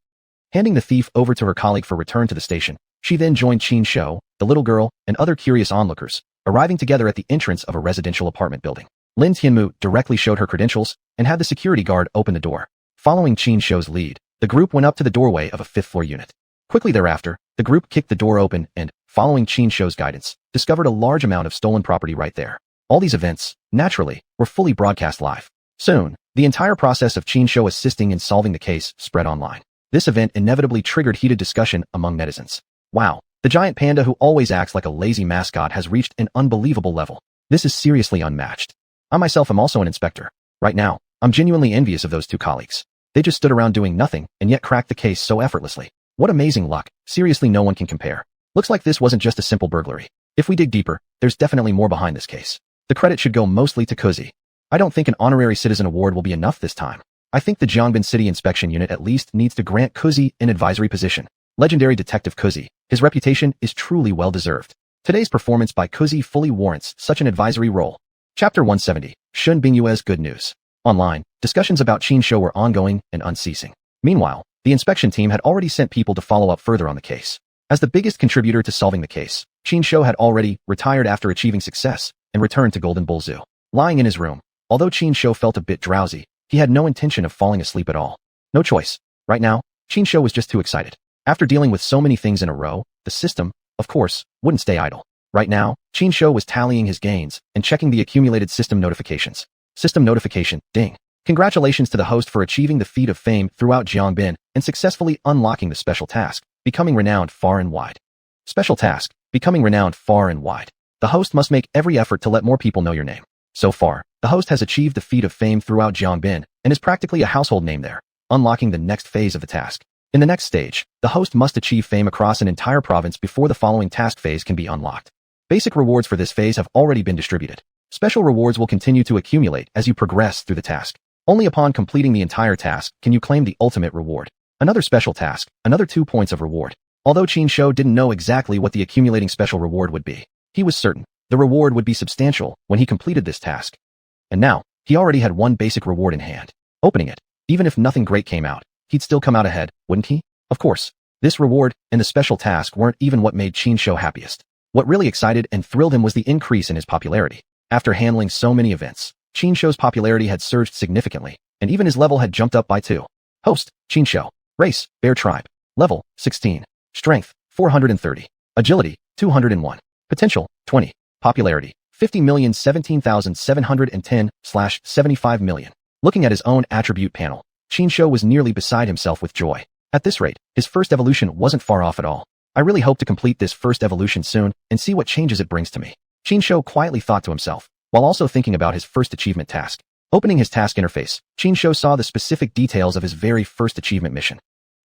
Handing the thief over to her colleague for return to the station, she then joined Qin Shou, the little girl, and other curious onlookers, arriving together at the entrance of a residential apartment building. Lin Tianmu directly showed her credentials and had the security guard open the door. Following Qin Shou's lead, the group went up to the doorway of a 5th-floor unit. Quickly thereafter, the group kicked the door open and, following Qin Shou's guidance, discovered a large amount of stolen property right there. All these events, naturally, were fully broadcast live. Soon, the entire process of Qin Shou assisting in solving the case spread online. This event inevitably triggered heated discussion among netizens. Wow, the giant panda who always acts like a lazy mascot has reached an unbelievable level. This is seriously unmatched. I myself am also an inspector. Right now, I'm genuinely envious of those 2 colleagues. They just stood around doing nothing and yet cracked the case so effortlessly. What amazing luck. Seriously, no one can compare. Looks like this wasn't just a simple burglary. If we dig deeper, there's definitely more behind this case. The credit should go mostly to Kuzi. I don't think an honorary citizen award will be enough this time. I think the Jiangbin City Inspection Unit at least needs to grant Kuzi an advisory position. Legendary detective Kuzi, his reputation is truly well-deserved. Today's performance by Kuzi fully warrants such an advisory role. Chapter 170, Shun Bingyue's Good News. Online, discussions about Qin Shou were ongoing and unceasing. Meanwhile, the inspection team had already sent people to follow up further on the case. As the biggest contributor to solving the case, Qin Shou had already retired after achieving success and returned to Golden Bull Zoo. Lying in his room, although Qin Shou felt a bit drowsy, he had no intention of falling asleep at all. No choice. Right now, Qin Shou was just too excited. After dealing with so many things in a row, the system, of course, wouldn't stay idle. Right now, Qin Shou was tallying his gains and checking the accumulated system notifications. System notification, ding. Congratulations to the host for achieving the feat of fame throughout Jiangbin and successfully unlocking the special task, becoming renowned far and wide. Special task, becoming renowned far and wide. The host must make every effort to let more people know your name. So far, the host has achieved the feat of fame throughout Jiangbin and is practically a household name there, unlocking the next phase of the task. In the next stage, the host must achieve fame across an entire province before the following task phase can be unlocked. Basic rewards for this phase have already been distributed. Special rewards will continue to accumulate as you progress through the task. Only upon completing the entire task can you claim the ultimate reward. Another special task, another 2 points of reward. Although Qin Shou didn't know exactly what the accumulating special reward would be, he was certain the reward would be substantial when he completed this task. And now, he already had one basic reward in hand. Opening it, even if nothing great came out, he'd still come out ahead, wouldn't he? Of course. This reward and the special task weren't even what made Qin Shou happiest. What really excited and thrilled him was the increase in his popularity. After handling so many events, Qin Shou's popularity had surged significantly, and even his level had jumped up by 2. Host, Qin Shou. Race, Bear Tribe. Level, 16. Strength, 430. Agility, 201. Potential, 20. Popularity, 50,017,710/75 million. Looking at his own attribute panel, Qin Shou was nearly beside himself with joy. At this rate, his first evolution wasn't far off at all. I really hope to complete this first evolution soon and see what changes it brings to me. Qin Shou quietly thought to himself, while also thinking about his first achievement task. Opening his task interface, Qin Shou saw the specific details of his very first achievement mission.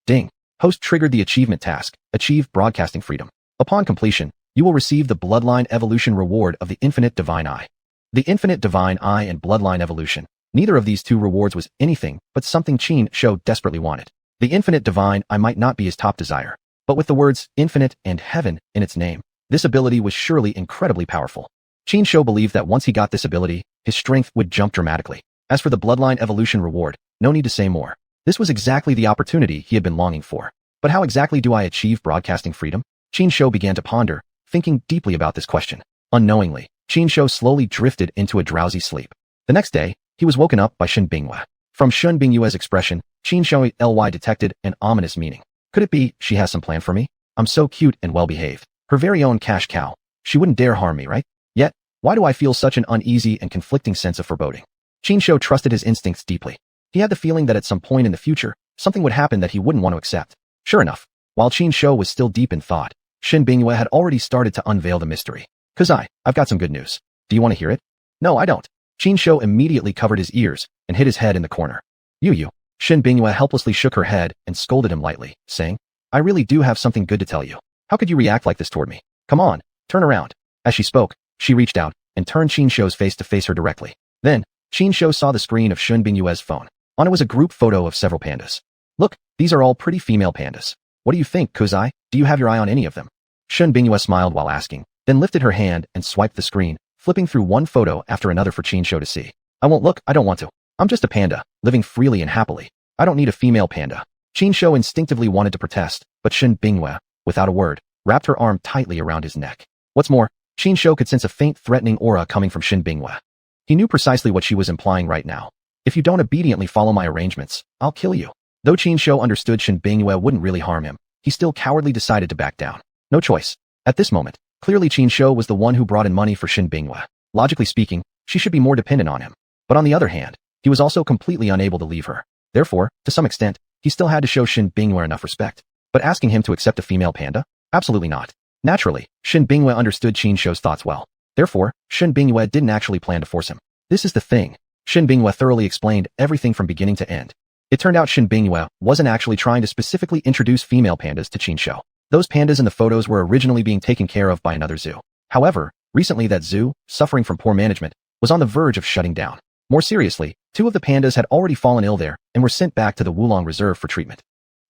Ding. Host triggered the achievement task, Achieve Broadcasting Freedom. Upon completion, you will receive the Bloodline Evolution reward of the Infinite Divine Eye. The Infinite Divine Eye and Bloodline Evolution. Neither of these 2 rewards was anything but something Qin Shou desperately wanted. The Infinite Divine Eye might not be his top desire, but with the words Infinite and Heaven in its name, this ability was surely incredibly powerful. Qin Shou believed that once he got this ability, his strength would jump dramatically. As for the Bloodline Evolution reward, no need to say more. This was exactly the opportunity he had been longing for. But how exactly do I achieve broadcasting freedom? Qin Shou began to ponder, thinking deeply about this question. Unknowingly, Qin Shou slowly drifted into a drowsy sleep. The next day, he was woken up by Shun Bingyue. From Shun Bingyue's expression, Qin Shou detected an ominous meaning. Could it be she has some plan for me? I'm so cute and well-behaved. Her very own cash cow. She wouldn't dare harm me, right? Yet, why do I feel such an uneasy and conflicting sense of foreboding? Qin Shou trusted his instincts deeply. He had the feeling that at some point in the future, something would happen that he wouldn't want to accept. Sure enough, while Qin Shou was still deep in thought, Shun Bingyue had already started to unveil the mystery. I've got some good news. Do you want to hear it? No, I don't. Qin Shou immediately covered his ears and hid his head in the corner. You. Shun Bingyue helplessly shook her head and scolded him lightly, saying, I really do have something good to tell you. How could you react like this toward me? Come on, turn around. As she spoke, she reached out and turned Qin Shou's face to face her directly. Then, Qin Shou saw the screen of Shun Bingyue's phone. On it was a group photo of several pandas. Look, these are all pretty female pandas. What do you think, Kuzai? Do you have your eye on any of them? Shun Bingyue smiled while asking, then lifted her hand and swiped the screen, flipping through one photo after another for Qin Shou to see. I won't look, I don't want to. I'm just a panda, living freely and happily. I don't need a female panda. Qin Shou instinctively wanted to protest, but Shun Bingyue, without a word, wrapped her arm tightly around his neck. What's more, Qin Shou could sense a faint threatening aura coming from Shun Bingyue. He knew precisely what she was implying right now. If you don't obediently follow my arrangements, I'll kill you. Though Qin Shou understood Shun Bingyue wouldn't really harm him, he still cowardly decided to back down. No choice. At this moment, clearly Qin Shou was the one who brought in money for Shun Bingyue. Logically speaking, she should be more dependent on him. But on the other hand, he was also completely unable to leave her. Therefore, to some extent, he still had to show Shun Bingyue enough respect. But asking him to accept a female panda? Absolutely not. Naturally, Shun Bingyue understood Qin Shou's thoughts well. Therefore, Shun Bingyue didn't actually plan to force him. This is the thing. Shun Bingyue thoroughly explained everything from beginning to end. It turned out Shun Bingyue wasn't actually trying to specifically introduce female pandas to Qin Shou. Those pandas in the photos were originally being taken care of by another zoo. However, recently that zoo, suffering from poor management, was on the verge of shutting down. More seriously, 2 of the pandas had already fallen ill there and were sent back to the Wulong Reserve for treatment.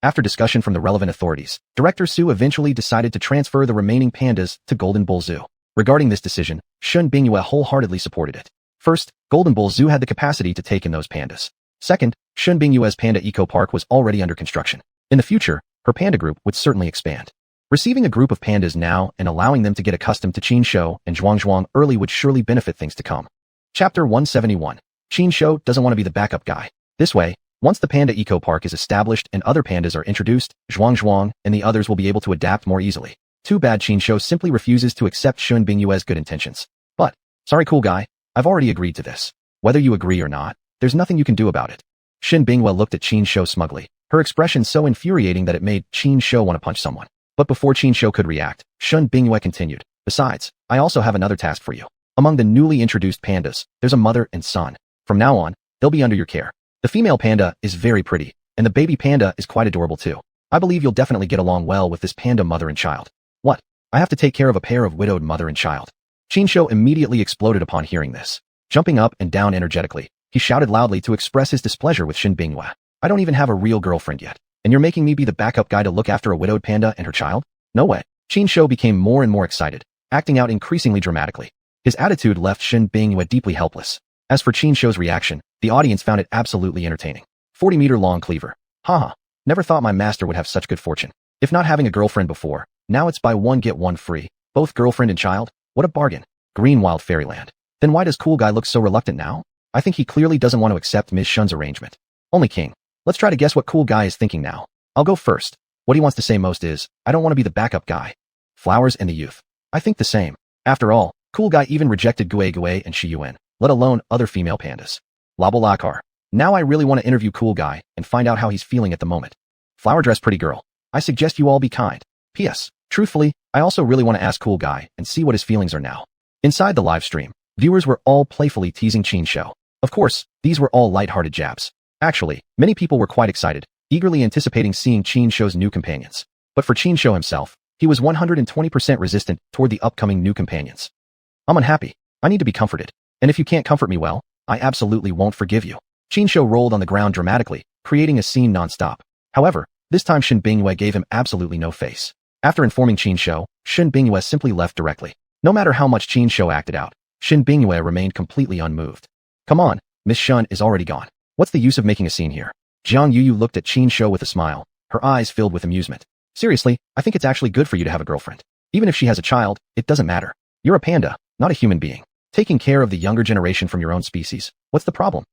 After discussion from the relevant authorities, Director Su eventually decided to transfer the remaining pandas to Golden Bull Zoo. Regarding this decision, Shun Bingyue wholeheartedly supported it. First, Golden Bull Zoo had the capacity to take in those pandas. Second, Shun Bingyue's Panda Eco Park was already under construction. In the future, her panda group would certainly expand. Receiving a group of pandas now and allowing them to get accustomed to Qin Shou and xuanhuan early would surely benefit things to come. Chapter 171. Qin Shou doesn't want to be the backup guy. This way, once the Panda Eco Park is established and other pandas are introduced, xuanhuan and the others will be able to adapt more easily. Too bad Qin Shou simply refuses to accept Shun Bingyue's good intentions. But, sorry cool guy, I've already agreed to this. Whether you agree or not, there's nothing you can do about it. Shun Bingyue looked at Qin Shou smugly, her expression so infuriating that it made Qin Shou want to punch someone. But before Qin Shou could react, Shun Bingyue continued. Besides, I also have another task for you. Among the newly introduced pandas, there's a mother and son. From now on, they'll be under your care. The female panda is very pretty, and the baby panda is quite adorable too. I believe you'll definitely get along well with this panda mother and child. What? I have to take care of a pair of widowed mother and child. Qin Shou immediately exploded upon hearing this. Jumping up and down energetically, he shouted loudly to express his displeasure with Shun Bingyue. I don't even have a real girlfriend yet, and you're making me be the backup guy to look after a widowed panda and her child? No way. Qin Shou became more and more excited, acting out increasingly dramatically. His attitude left Shun Bingyue deeply helpless. As for Qin Shou's reaction, the audience found it absolutely entertaining. 40-meter-long cleaver. Haha. Never thought my master would have such good fortune. If not having a girlfriend before, now it's buy one get one free. Both girlfriend and child? What a bargain. Green Wild Fairyland. Then why does cool guy look so reluctant now? I think he clearly doesn't want to accept Ms. Shun's arrangement. Only King. Let's try to guess what cool guy is thinking now. I'll go first. What he wants to say most is, I don't want to be the backup guy. Flowers and the youth. I think the same. After all, cool guy even rejected Gue Gue and Xuanhuan, let alone other female pandas. Labalakar. Now I really want to interview cool guy and find out how he's feeling at the moment. Flower dress pretty girl. I suggest you all be kind. P.S. Truthfully, I also really want to ask cool guy and see what his feelings are now. Inside the live stream, viewers were all playfully teasing Qin Shou. Of course, these were all light-hearted jabs. Actually, many people were quite excited, eagerly anticipating seeing Qin Shou's new companions. But for Qin Shou himself, he was 120% resistant toward the upcoming new companions. I'm unhappy. I need to be comforted. And if you can't comfort me well, I absolutely won't forgive you. Qin Shou rolled on the ground dramatically, creating a scene non-stop. However, this time Shun Bingyue gave him absolutely no face. After informing Qin Shou, Shun Bingyue simply left directly. No matter how much Qin Shou acted out, Shun Bingyue remained completely unmoved. Come on, Miss Shun is already gone. What's the use of making a scene here? Jiang Yuyu looked at Qin Shou with a smile, her eyes filled with amusement. Seriously, I think it's actually good for you to have a girlfriend. Even if she has a child, it doesn't matter. You're a panda, not a human being. Taking care of the younger generation from your own species, what's the problem?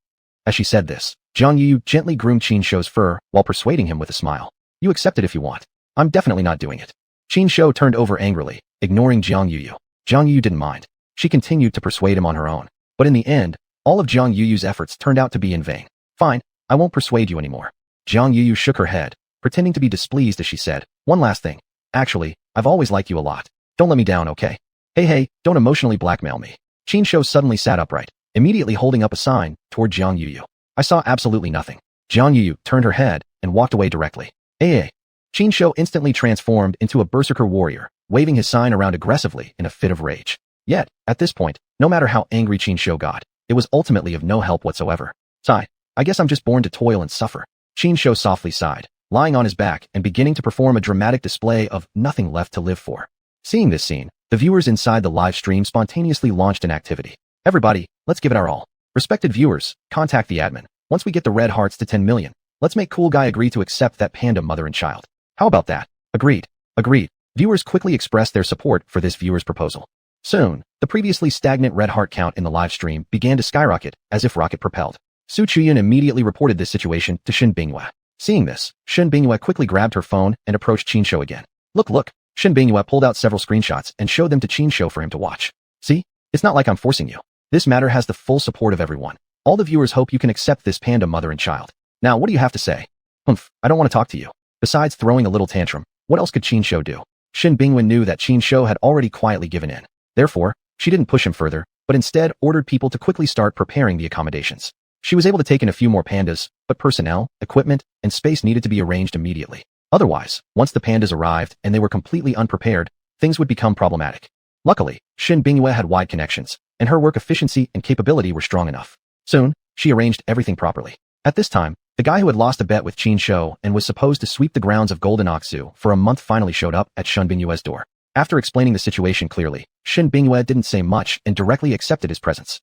As she said this, Jiang Yuyu gently groomed Qin Shou's fur while persuading him with a smile. You accept it if you want. I'm definitely not doing it. Qin Shou turned over angrily, ignoring Jiang Yuyu. Jiang Yuyu didn't mind. She continued to persuade him on her own. But in the end, all of Jiang Yuyu's efforts turned out to be in vain. Fine, I won't persuade you anymore. Jiang Yuyu shook her head, pretending to be displeased as she said, one last thing. Actually, I've always liked you a lot. Don't let me down, okay? Hey, don't emotionally blackmail me. Qin Shou suddenly sat upright, immediately holding up a sign toward Jiang Yuyu. I saw absolutely nothing. Jiang Yuyu turned her head and walked away directly. Hey. Qin Shou instantly transformed into a berserker warrior, waving his sign around aggressively in a fit of rage. Yet, at this point, no matter how angry Qin Shou got, it was ultimately of no help whatsoever. Sigh, I guess I'm just born to toil and suffer. Qin Shou softly sighed, lying on his back and beginning to perform a dramatic display of nothing left to live for. Seeing this scene, the viewers inside the live stream spontaneously launched an activity. Everybody, let's give it our all. Respected viewers, contact the admin. Once we get the red hearts to 10 million, let's make cool guy agree to accept that panda mother and child. How about that? Agreed. Agreed. Viewers quickly expressed their support for this viewer's proposal. Soon, the previously stagnant red heart count in the live stream began to skyrocket as if rocket propelled. Su Chuyan immediately reported this situation to Shun Bingyue. Seeing this, Shun Bingyue quickly grabbed her phone and approached Qin Shou again. Look. Shun Bingyue pulled out several screenshots and showed them to Qin Shou for him to watch. See? It's not like I'm forcing you. This matter has the full support of everyone. All the viewers hope you can accept this panda mother and child. Now what do you have to say? I don't want to talk to you. Besides throwing a little tantrum, what else could Qin Shou do? Shun Bingyue knew that Qin Shou had already quietly given in. Therefore, she didn't push him further, but instead ordered people to quickly start preparing the accommodations. She was able to take in a few more pandas, but personnel, equipment, and space needed to be arranged immediately. Otherwise, once the pandas arrived and they were completely unprepared, things would become problematic. Luckily, Shun Bingyue had wide connections, and her work efficiency and capability were strong enough. Soon, she arranged everything properly. At this time, The guy who had lost a bet with Qin Shou and was supposed to sweep the grounds of Golden Ox Zoo for a month finally showed up at Shen Bingyue's door. After explaining the situation clearly, Shen Bingyue didn't say much and directly accepted his presence.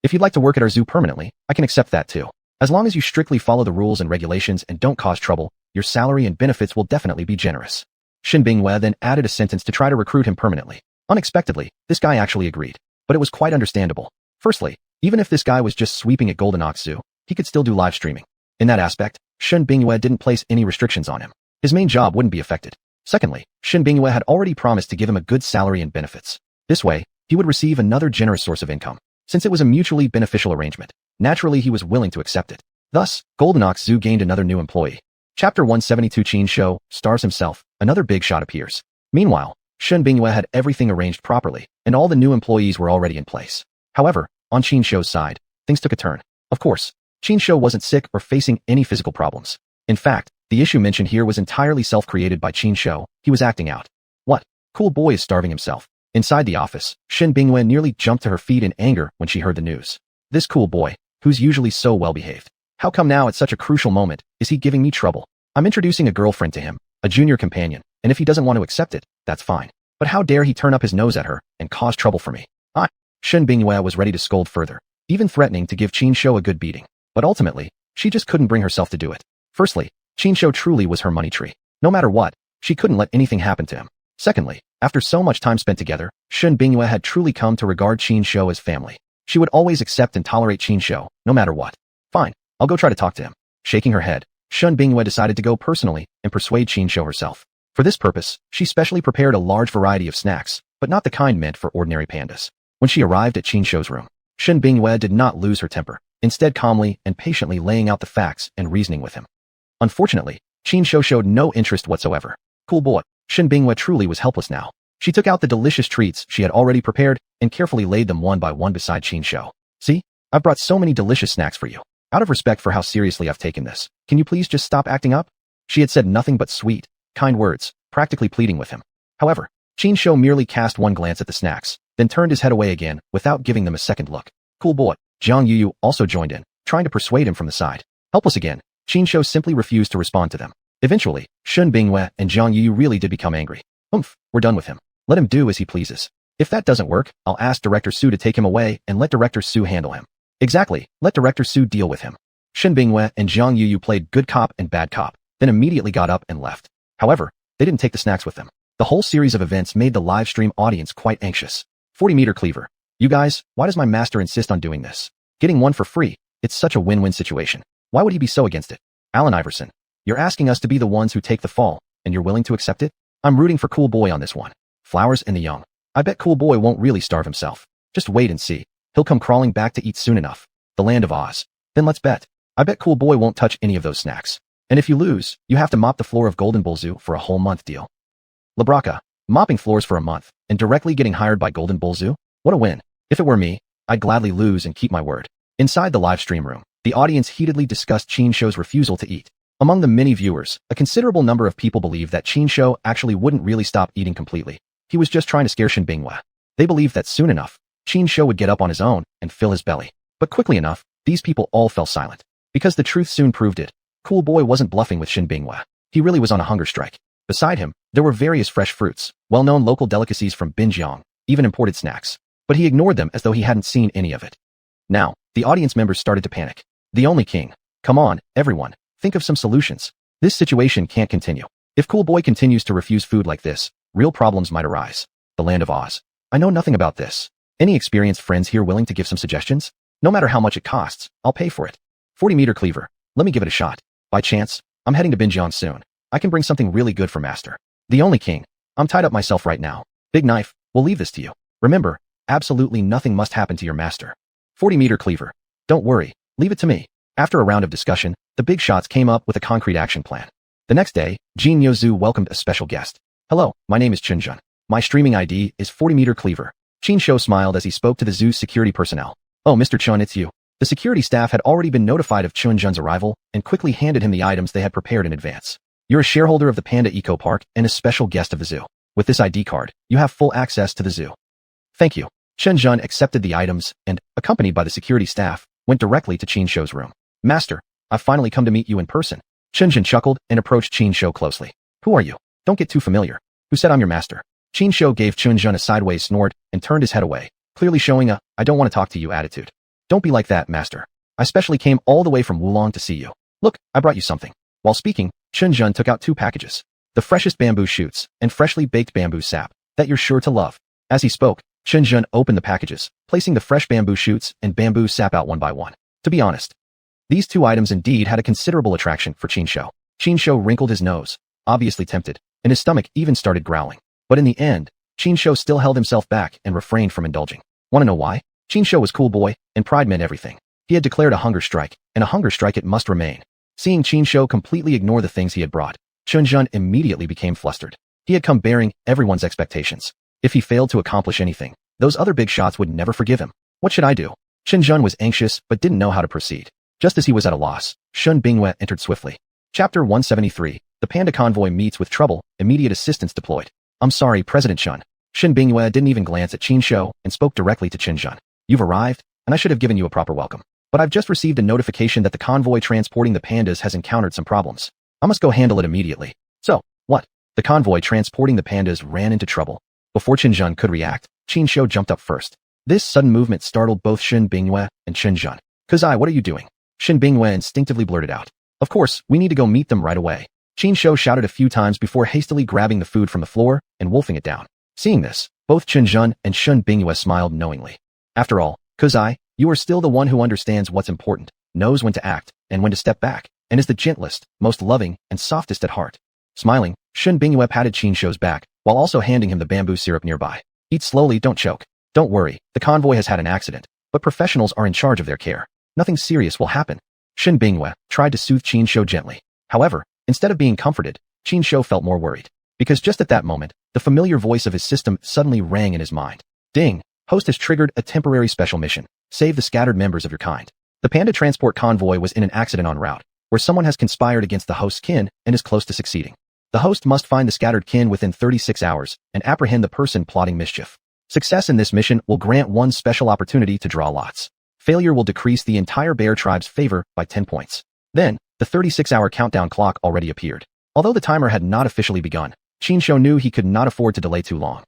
If you'd like to work at our zoo permanently, I can accept that too. As long as you strictly follow the rules and regulations and don't cause trouble, your salary and benefits will definitely be generous. Shen Bingyue then added a sentence to try to recruit him permanently. Unexpectedly, this guy actually agreed. But it was quite understandable. Firstly, even if this guy was just sweeping at Golden Ox Zoo, he could still do live streaming. In that aspect, Shen Bingyue didn't place any restrictions on him. His main job wouldn't be affected. Secondly, Shen Bingyue had already promised to give him a good salary and benefits. This way, he would receive another generous source of income. Since it was a mutually beneficial arrangement, naturally he was willing to accept it. Thus, Golden Ox Zoo gained another new employee. Chapter 172 Qin Shou stars himself, another big shot appears. Meanwhile, Shen Bingyue had everything arranged properly, and all the new employees were already in place. However, on Qin Shou's side, things took a turn. Of course, Qin Shou wasn't sick or facing any physical problems. In fact, the issue mentioned here was entirely self-created by Qin Shou. He was acting out. What? Cool boy is starving himself. Inside the office, Shen Bingyue nearly jumped to her feet in anger when she heard the news. This cool boy, who's usually so well-behaved. How come now at such a crucial moment, is he giving me trouble? I'm introducing a girlfriend to him, a junior companion, and if he doesn't want to accept it, that's fine. But how dare he turn up his nose at her and cause trouble for me? Shen Bingyue was ready to scold further, even threatening to give Qin Shou a good beating. But ultimately, she just couldn't bring herself to do it. Firstly, Qin Shou truly was her money tree. No matter what, she couldn't let anything happen to him. Secondly, after so much time spent together, Shen Bingyue had truly come to regard Qin Shou as family. She would always accept and tolerate Qin Shou, no matter what. Fine, I'll go try to talk to him. Shaking her head, Shen Bingyue decided to go personally and persuade Qin Shou herself. For this purpose, she specially prepared a large variety of snacks, but not the kind meant for ordinary pandas. When she arrived at Qin Shou's room, Shen Bingyue did not lose her temper, instead calmly and patiently laying out the facts and reasoning with him. Unfortunately, Qin Shou showed no interest whatsoever. Cool boy, Shen Bingyue truly was helpless now. She took out the delicious treats she had already prepared and carefully laid them one by one beside Qin Shou. See, I've brought so many delicious snacks for you. Out of respect for how seriously I've taken this, can you please just stop acting up? She had said nothing but sweet, kind words, practically pleading with him. However, Qin Shou merely cast one glance at the snacks, then turned his head away again without giving them a second look. Cool boy, Zhang Yuyu also joined in, trying to persuade him from the side. Helpless again, Qin Shou simply refused to respond to them. Eventually, Shen Bingyue and Zhang Yuyu really did become angry. We're done with him. Let him do as he pleases. If that doesn't work, I'll ask Director Su to take him away and let Director Su handle him. Exactly, let Director Su deal with him. Shen Bingyue and Zhang Yuyu played good cop and bad cop, then immediately got up and left. However, they didn't take the snacks with them. The whole series of events made the live stream audience quite anxious. 40-meter cleaver. You guys, why does my master insist on doing this? Getting one for free, it's such a win-win situation. Why would he be so against it? Alan Iverson, you're asking us to be the ones who take the fall, and you're willing to accept it? I'm rooting for Cool Boy on this one. Flowers and the young. I bet Cool Boy won't really starve himself. Just wait and see. He'll come crawling back to eat soon enough. The land of Oz. Then let's bet. I bet Cool Boy won't touch any of those snacks. And if you lose, you have to mop the floor of Golden Bull Zoo for a whole month deal. Labraka, mopping floors for a month, and directly getting hired by Golden Bull Zoo? What a win. If it were me, I'd gladly lose and keep my word. Inside the live stream room, the audience heatedly discussed Qin Shou's refusal to eat. Among the many viewers, a considerable number of people believed that Qin Shou actually wouldn't really stop eating completely. He was just trying to scare Shen Bingyue. They believed that soon enough, Qin Shou would get up on his own and fill his belly. But quickly enough, these people all fell silent. Because the truth soon proved it. Cool Boy wasn't bluffing with Shen Bingyue. He really was on a hunger strike. Beside him, there were various fresh fruits, well-known local delicacies from Binjiang, even imported snacks. But he ignored them as though he hadn't seen any of it. Now, the audience members started to panic. The only king. Come on, everyone, think of some solutions. This situation can't continue. If Cool Boy continues to refuse food like this, real problems might arise. The land of Oz. I know nothing about this. Any experienced friends here willing to give some suggestions? No matter how much it costs, I'll pay for it. 40-meter cleaver. Let me give it a shot. By chance, I'm heading to Binjiang soon. I can bring something really good for Master. The only king. I'm tied up myself right now. Big Knife, we'll leave this to you. Remember, absolutely nothing must happen to your master. 40-meter cleaver. Don't worry, leave it to me. After a round of discussion, the big shots came up with a concrete action plan. The next day, Jin Yozu welcomed a special guest. Hello, my name is Chunjun. My streaming ID is 40-meter cleaver. Qin Shou smiled as he spoke to the zoo's security personnel. Oh, Mr. Chun, it's you. The security staff had already been notified of Chunjun's arrival and quickly handed him the items they had prepared in advance. You're a shareholder of the Panda Eco Park and a special guest of the zoo. With this ID card, you have full access to the zoo. Thank you. Chunjun accepted the items and, accompanied by the security staff, went directly to Qin Shou's room. Master, I've finally come to meet you in person. Chunjun chuckled and approached Qinshu closely. Who are you? Don't get too familiar. Who said I'm your master? Qinshu gave Chunjun a sideways snort and turned his head away, clearly showing a I don't want to talk to you attitude. Don't be like that, master. I specially came all the way from Wulong to see you. Look, I brought you something. While speaking, Chunjun took out 2 packages. The freshest bamboo shoots and freshly baked bamboo sap that you're sure to love. As he spoke, Chunjun opened the packages, placing the fresh bamboo shoots and bamboo sap out one by one. To be honest, these 2 items indeed had a considerable attraction for Qinshu. Qinshu wrinkled his nose, obviously tempted, and his stomach even started growling. But in the end, Qinshu still held himself back and refrained from indulging. Wanna know why? Qinshu was cool boy, and pride meant everything. He had declared a hunger strike, and a hunger strike it must remain. Seeing Qinshu completely ignore the things he had brought, Chunjun immediately became flustered. He had come bearing everyone's expectations. If he failed to accomplish anything, those other big shots would never forgive him. What should I do? Chunjun was anxious but didn't know how to proceed. Just as he was at a loss, Shun Bingyue entered swiftly. Chapter 173. The Panda Convoy meets with trouble, immediate assistance deployed. I'm sorry, President Shun. Shun Bingyue didn't even glance at Qinshu and spoke directly to Chunjun. You've arrived, and I should have given you a proper welcome. But I've just received a notification that the convoy transporting the pandas has encountered some problems. I must go handle it immediately. So, what? The convoy transporting the pandas ran into trouble. Before Chunjun could react, Qinshu jumped up first. This sudden movement startled both Shun Bingyue and Chunjun. Kazai, what are you doing? Shun Bingyue instinctively blurted out. Of course, we need to go meet them right away. Qinshu shouted a few times before hastily grabbing the food from the floor and wolfing it down. Seeing this, both Chunjun and Shun Bingyue smiled knowingly. After all, Kazai, you are still the one who understands what's important, knows when to act, and when to step back, and is the gentlest, most loving, and softest at heart. Smiling, Shun Bingyue patted Qinshu's back, while also handing him the bamboo syrup nearby. Eat slowly, don't choke. Don't worry, the convoy has had an accident, but professionals are in charge of their care. Nothing serious will happen. Shun Bingyue tried to soothe Qinshu gently. However, instead of being comforted, Qinshu felt more worried. Because just at that moment, the familiar voice of his system suddenly rang in his mind. Ding! Host has triggered a temporary special mission. Save the scattered members of your kind. The Panda transport convoy was in an accident en route, where someone has conspired against the host's kin and is close to succeeding. The host must find the scattered kin within 36 hours and apprehend the person plotting mischief. Success in this mission will grant one special opportunity to draw lots. Failure will decrease the entire bear tribe's favor by 10 points. Then, the 36-hour countdown clock already appeared. Although the timer had not officially begun, Qinshu knew he could not afford to delay too long.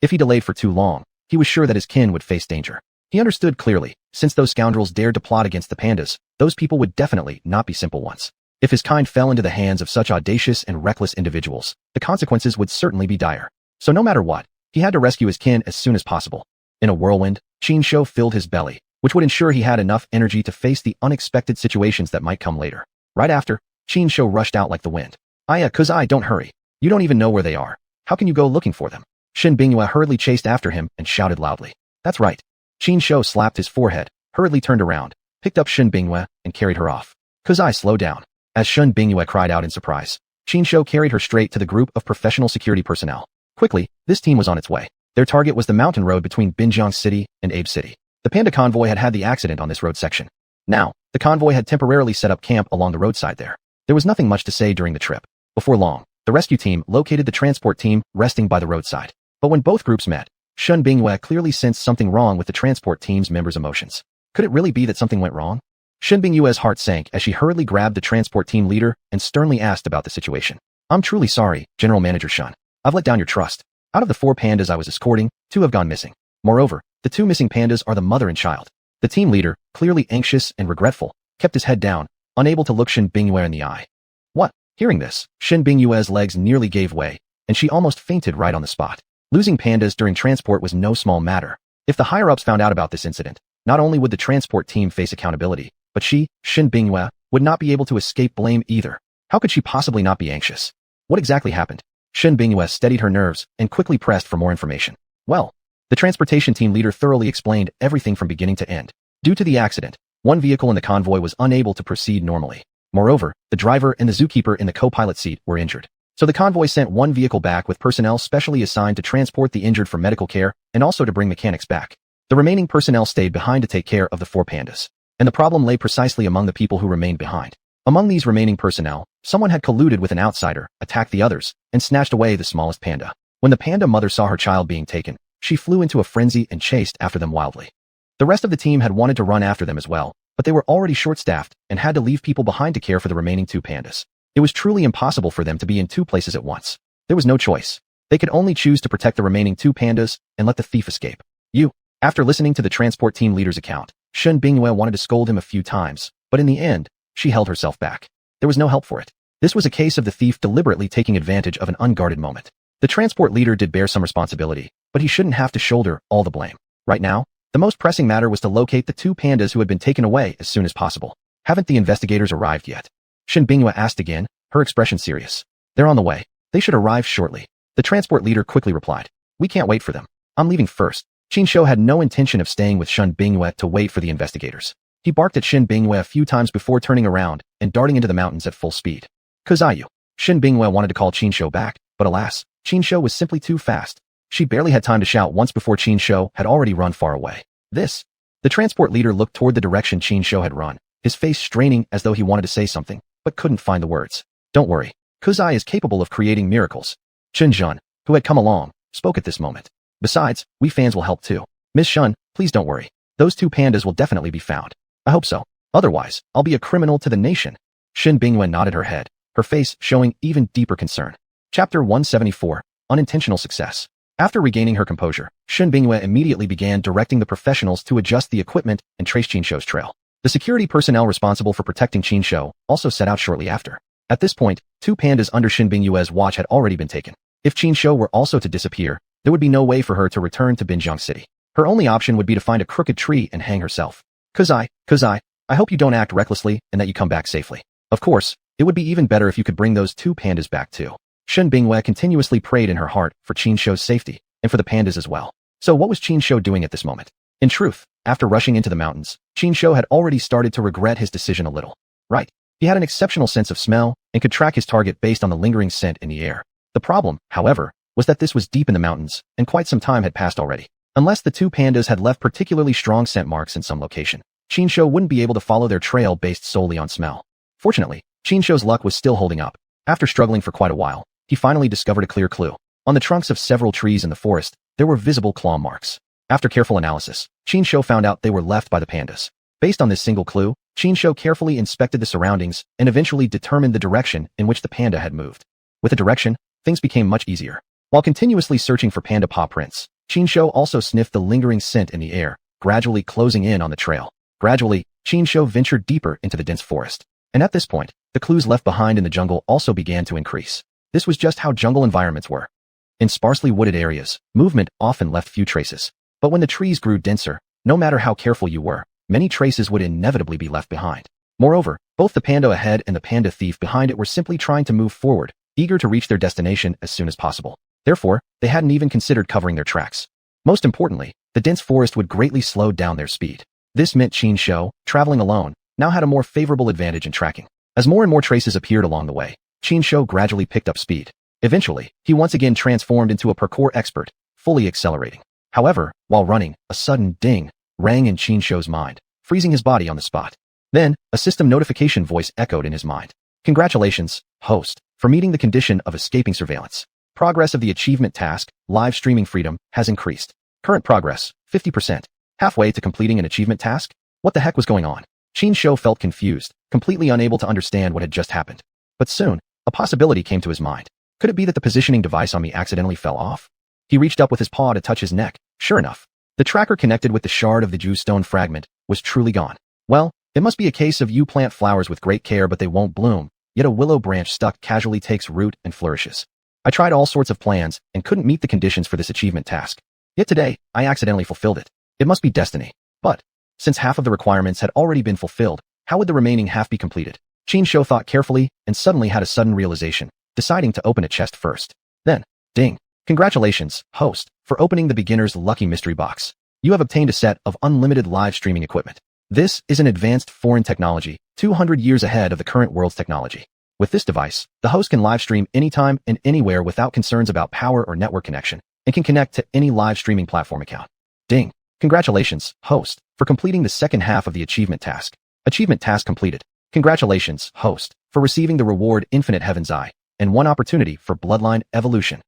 If he delayed for too long, he was sure that his kin would face danger. He understood clearly, since those scoundrels dared to plot against the pandas, those people would definitely not be simple ones. If his kind fell into the hands of such audacious and reckless individuals, the consequences would certainly be dire. So no matter what, he had to rescue his kin as soon as possible. In a whirlwind, Qinshu filled his belly, which would ensure he had enough energy to face the unexpected situations that might come later. Right after, Qinshu rushed out like the wind. Kuzai, don't hurry. You don't even know where they are. How can you go looking for them? Shun Bingyue hurriedly chased after him and shouted loudly. That's right. Qinshu slapped his forehead, hurriedly turned around, picked up Shun Bingyue, and carried her off. Kuzai, slow down. As Shun Bingyue cried out in surprise, Qinshu carried her straight to the group of professional security personnel. Quickly, this team was on its way. Their target was the mountain road between Binjiang City and Abe City. The Panda convoy had had the accident on this road section. Now, the convoy had temporarily set up camp along the roadside there. There was nothing much to say during the trip. Before long, the rescue team located the transport team resting by the roadside. But when both groups met, Shun Bingyue clearly sensed something wrong with the transport team's members' emotions. Could it really be that something went wrong? Shun Bingyue's heart sank as she hurriedly grabbed the transport team leader and sternly asked about the situation. I'm truly sorry, General Manager Shun. I've let down your trust. Out of the 4 pandas I was escorting, 2 have gone missing. Moreover, the 2 missing pandas are the mother and child. The team leader, clearly anxious and regretful, kept his head down, unable to look Shun Bingyue in the eye. What? Hearing this, Shun Bingyue's legs nearly gave way, and she almost fainted right on the spot. Losing pandas during transport was no small matter. If the higher-ups found out about this incident, not only would the transport team face accountability, but she, Shun Bingyue, would not be able to escape blame either. How could she possibly not be anxious? What exactly happened? Shun Bingyue steadied her nerves and quickly pressed for more information. Well, the transportation team leader thoroughly explained everything from beginning to end. Due to the accident, one vehicle in the convoy was unable to proceed normally. Moreover, the driver and the zookeeper in the co-pilot seat were injured. So the convoy sent one vehicle back with personnel specially assigned to transport the injured for medical care and also to bring mechanics back. The remaining personnel stayed behind to take care of the 4 pandas. And the problem lay precisely among the people who remained behind. Among these remaining personnel, someone had colluded with an outsider, attacked the others, and snatched away the smallest panda. When the panda mother saw her child being taken, she flew into a frenzy and chased after them wildly. The rest of the team had wanted to run after them as well, but they were already short-staffed and had to leave people behind to care for the remaining 2 pandas. It was truly impossible for them to be in 2 places at once. There was no choice. They could only choose to protect the remaining 2 pandas and let the thief escape. After listening to the transport team leader's account, Shen Bingyue wanted to scold him a few times, but in the end, she held herself back. There was no help for it. This was a case of the thief deliberately taking advantage of an unguarded moment. The transport leader did bear some responsibility, but he shouldn't have to shoulder all the blame. Right now, the most pressing matter was to locate the 2 pandas who had been taken away as soon as possible. Haven't the investigators arrived yet? Shen Bingyue asked again, her expression serious. They're on the way. They should arrive shortly. The transport leader quickly replied. We can't wait for them. I'm leaving first. Qin Shou had no intention of staying with Shen Bingyue to wait for the investigators. He barked at Shen Bingyue a few times before turning around and darting into the mountains at full speed. Kuzayu. Shen Bingyue wanted to call Qin Shou back, but alas, Qin Shou was simply too fast. She barely had time to shout once before Qin Shou had already run far away. The transport leader looked toward the direction Qin Shou had run, his face straining as though he wanted to say something, but couldn't find the words. Don't worry. Kuzai is capable of creating miracles. Chen Zhen, who had come along, spoke at this moment. Besides, we fans will help too. Miss Shun, please don't worry. Those 2 pandas will definitely be found. I hope so. Otherwise, I'll be a criminal to the nation. Shen Bingyue nodded her head, her face showing even deeper concern. Chapter 174, Unintentional Success. After regaining her composure, Shen Bingyue immediately began directing the professionals to adjust the equipment and trace Qin Shou's trail. The security personnel responsible for protecting Qin Shou also set out shortly after. At this point, 2 pandas under Shen Bingyue's watch had already been taken. If Qin Shou were also to disappear, there would be no way for her to return to Binjiang City. Her only option would be to find a crooked tree and hang herself. Kuzai, I hope you don't act recklessly and that you come back safely. Of course, it would be even better if you could bring those 2 pandas back too. Shen Bingyue continuously prayed in her heart for Qin Shou's safety, and for the pandas as well. So what was Qin Shou doing at this moment? In truth, after rushing into the mountains, Qin Shou had already started to regret his decision a little. Right. He had an exceptional sense of smell and could track his target based on the lingering scent in the air. The problem, however, was that this was deep in the mountains, and quite some time had passed already. Unless the 2 pandas had left particularly strong scent marks in some location, Qin Shou wouldn't be able to follow their trail based solely on smell. Fortunately, Qin Shou's luck was still holding up. After struggling for quite a while, he finally discovered a clear clue. On the trunks of several trees in the forest, there were visible claw marks. After careful analysis, Qin Shou found out they were left by the pandas. Based on this single clue, Qin Shou carefully inspected the surroundings and eventually determined the direction in which the panda had moved. With the direction, things became much easier. While continuously searching for panda paw prints, Qin Shou also sniffed the lingering scent in the air, gradually closing in on the trail. Gradually, Qin Shou ventured deeper into the dense forest. And at this point, the clues left behind in the jungle also began to increase. This was just how jungle environments were. In sparsely wooded areas, movement often left few traces. But when the trees grew denser, no matter how careful you were, many traces would inevitably be left behind. Moreover, both the panda ahead and the panda thief behind it were simply trying to move forward, eager to reach their destination as soon as possible. Therefore, they hadn't even considered covering their tracks. Most importantly, the dense forest would greatly slow down their speed. This meant Qin Shou, traveling alone, now had a more favorable advantage in tracking. As more and more traces appeared along the way, Qin Shou gradually picked up speed. Eventually, he once again transformed into a parkour expert, fully accelerating. However, while running, a sudden ding rang in Qin Shou's mind, freezing his body on the spot. Then, a system notification voice echoed in his mind. Congratulations, host, for meeting the condition of escaping surveillance. Progress of the achievement task, live streaming freedom, has increased. Current progress, 50%. Halfway to completing an achievement task? What the heck was going on? Qin Shou felt confused, completely unable to understand what had just happened. But soon, a possibility came to his mind. Could it be that the positioning device on me accidentally fell off? He reached up with his paw to touch his neck. Sure enough, the tracker connected with the shard of the Ju stone fragment was truly gone. Well, it must be a case of you plant flowers with great care but they won't bloom, yet a willow branch stuck casually takes root and flourishes. I tried all sorts of plans and couldn't meet the conditions for this achievement task. Yet today, I accidentally fulfilled it. It must be destiny. But, since half of the requirements had already been fulfilled, how would the remaining half be completed? Qin Shou thought carefully and suddenly had a sudden realization, deciding to open a chest first. Then, ding. Congratulations, host, for opening the beginner's lucky mystery box. You have obtained a set of unlimited live streaming equipment. This is an advanced foreign technology, 200 years ahead of the current world's technology. With this device, the host can live stream anytime and anywhere without concerns about power or network connection, and can connect to any live streaming platform account. Ding. Congratulations, host, for completing the second half of the achievement task. Achievement task completed. Congratulations, host, for receiving the reward Infinite Heaven's Eye, and one opportunity for bloodline evolution.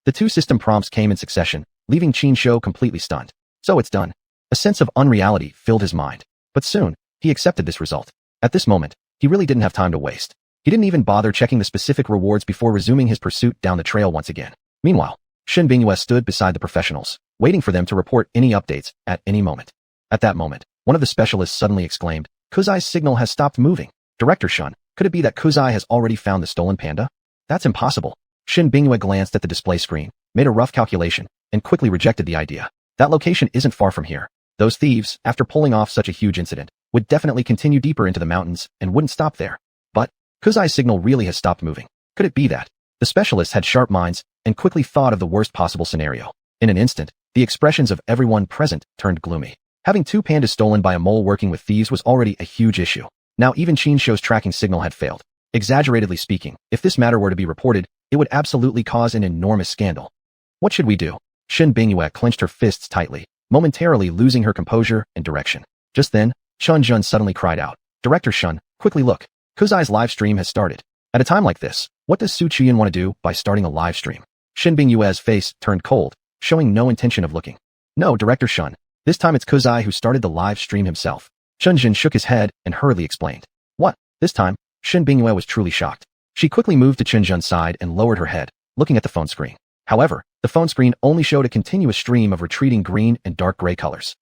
The 2 system prompts came in succession, leaving Qin Shou completely stunned. So it's done. A sense of unreality filled his mind. But soon, He accepted this result. At this moment, he really didn't have time to waste. He didn't even bother checking the specific rewards before resuming his pursuit down the trail once again. Meanwhile, Shin Bingyue stood beside the professionals, waiting for them to report any updates at any moment. At that moment, one of the specialists suddenly exclaimed, "Kuzai's signal has stopped moving. Director Shun, could it be that Kuzai has already found the stolen panda?" "That's impossible." Shin Bingyue glanced at the display screen, made a rough calculation, and quickly rejected the idea. That location isn't far from here. Those thieves, after pulling off such a huge incident, would definitely continue deeper into the mountains and wouldn't stop there. But Kuzai's signal really has stopped moving. Could it be that? The specialists had sharp minds and quickly thought of the worst possible scenario. In an instant, the expressions of everyone present turned gloomy. Having 2 pandas stolen by a mole working with thieves was already a huge issue. Now even Qinshuo's tracking signal had failed. Exaggeratedly speaking, if this matter were to be reported, it would absolutely cause an enormous scandal. What should we do? Shin Bingyue clenched her fists tightly, momentarily losing her composure and direction. Just then, Chun Jun suddenly cried out, "Director Shun, quickly look. Kuzai's live stream has started." At a time like this, what does Su Chuyan want to do by starting a live stream? Shin Bingyue's face turned cold, showing no intention of looking. "No, Director Shun. This time it's Kuzai who started the live stream himself." Chun Jun shook his head and hurriedly explained. "What? This time?" Shin Bingyue was truly shocked. She quickly moved to Chun Jun's side and lowered her head, looking at the phone screen. However, the phone screen only showed a continuous stream of retreating green and dark gray colors.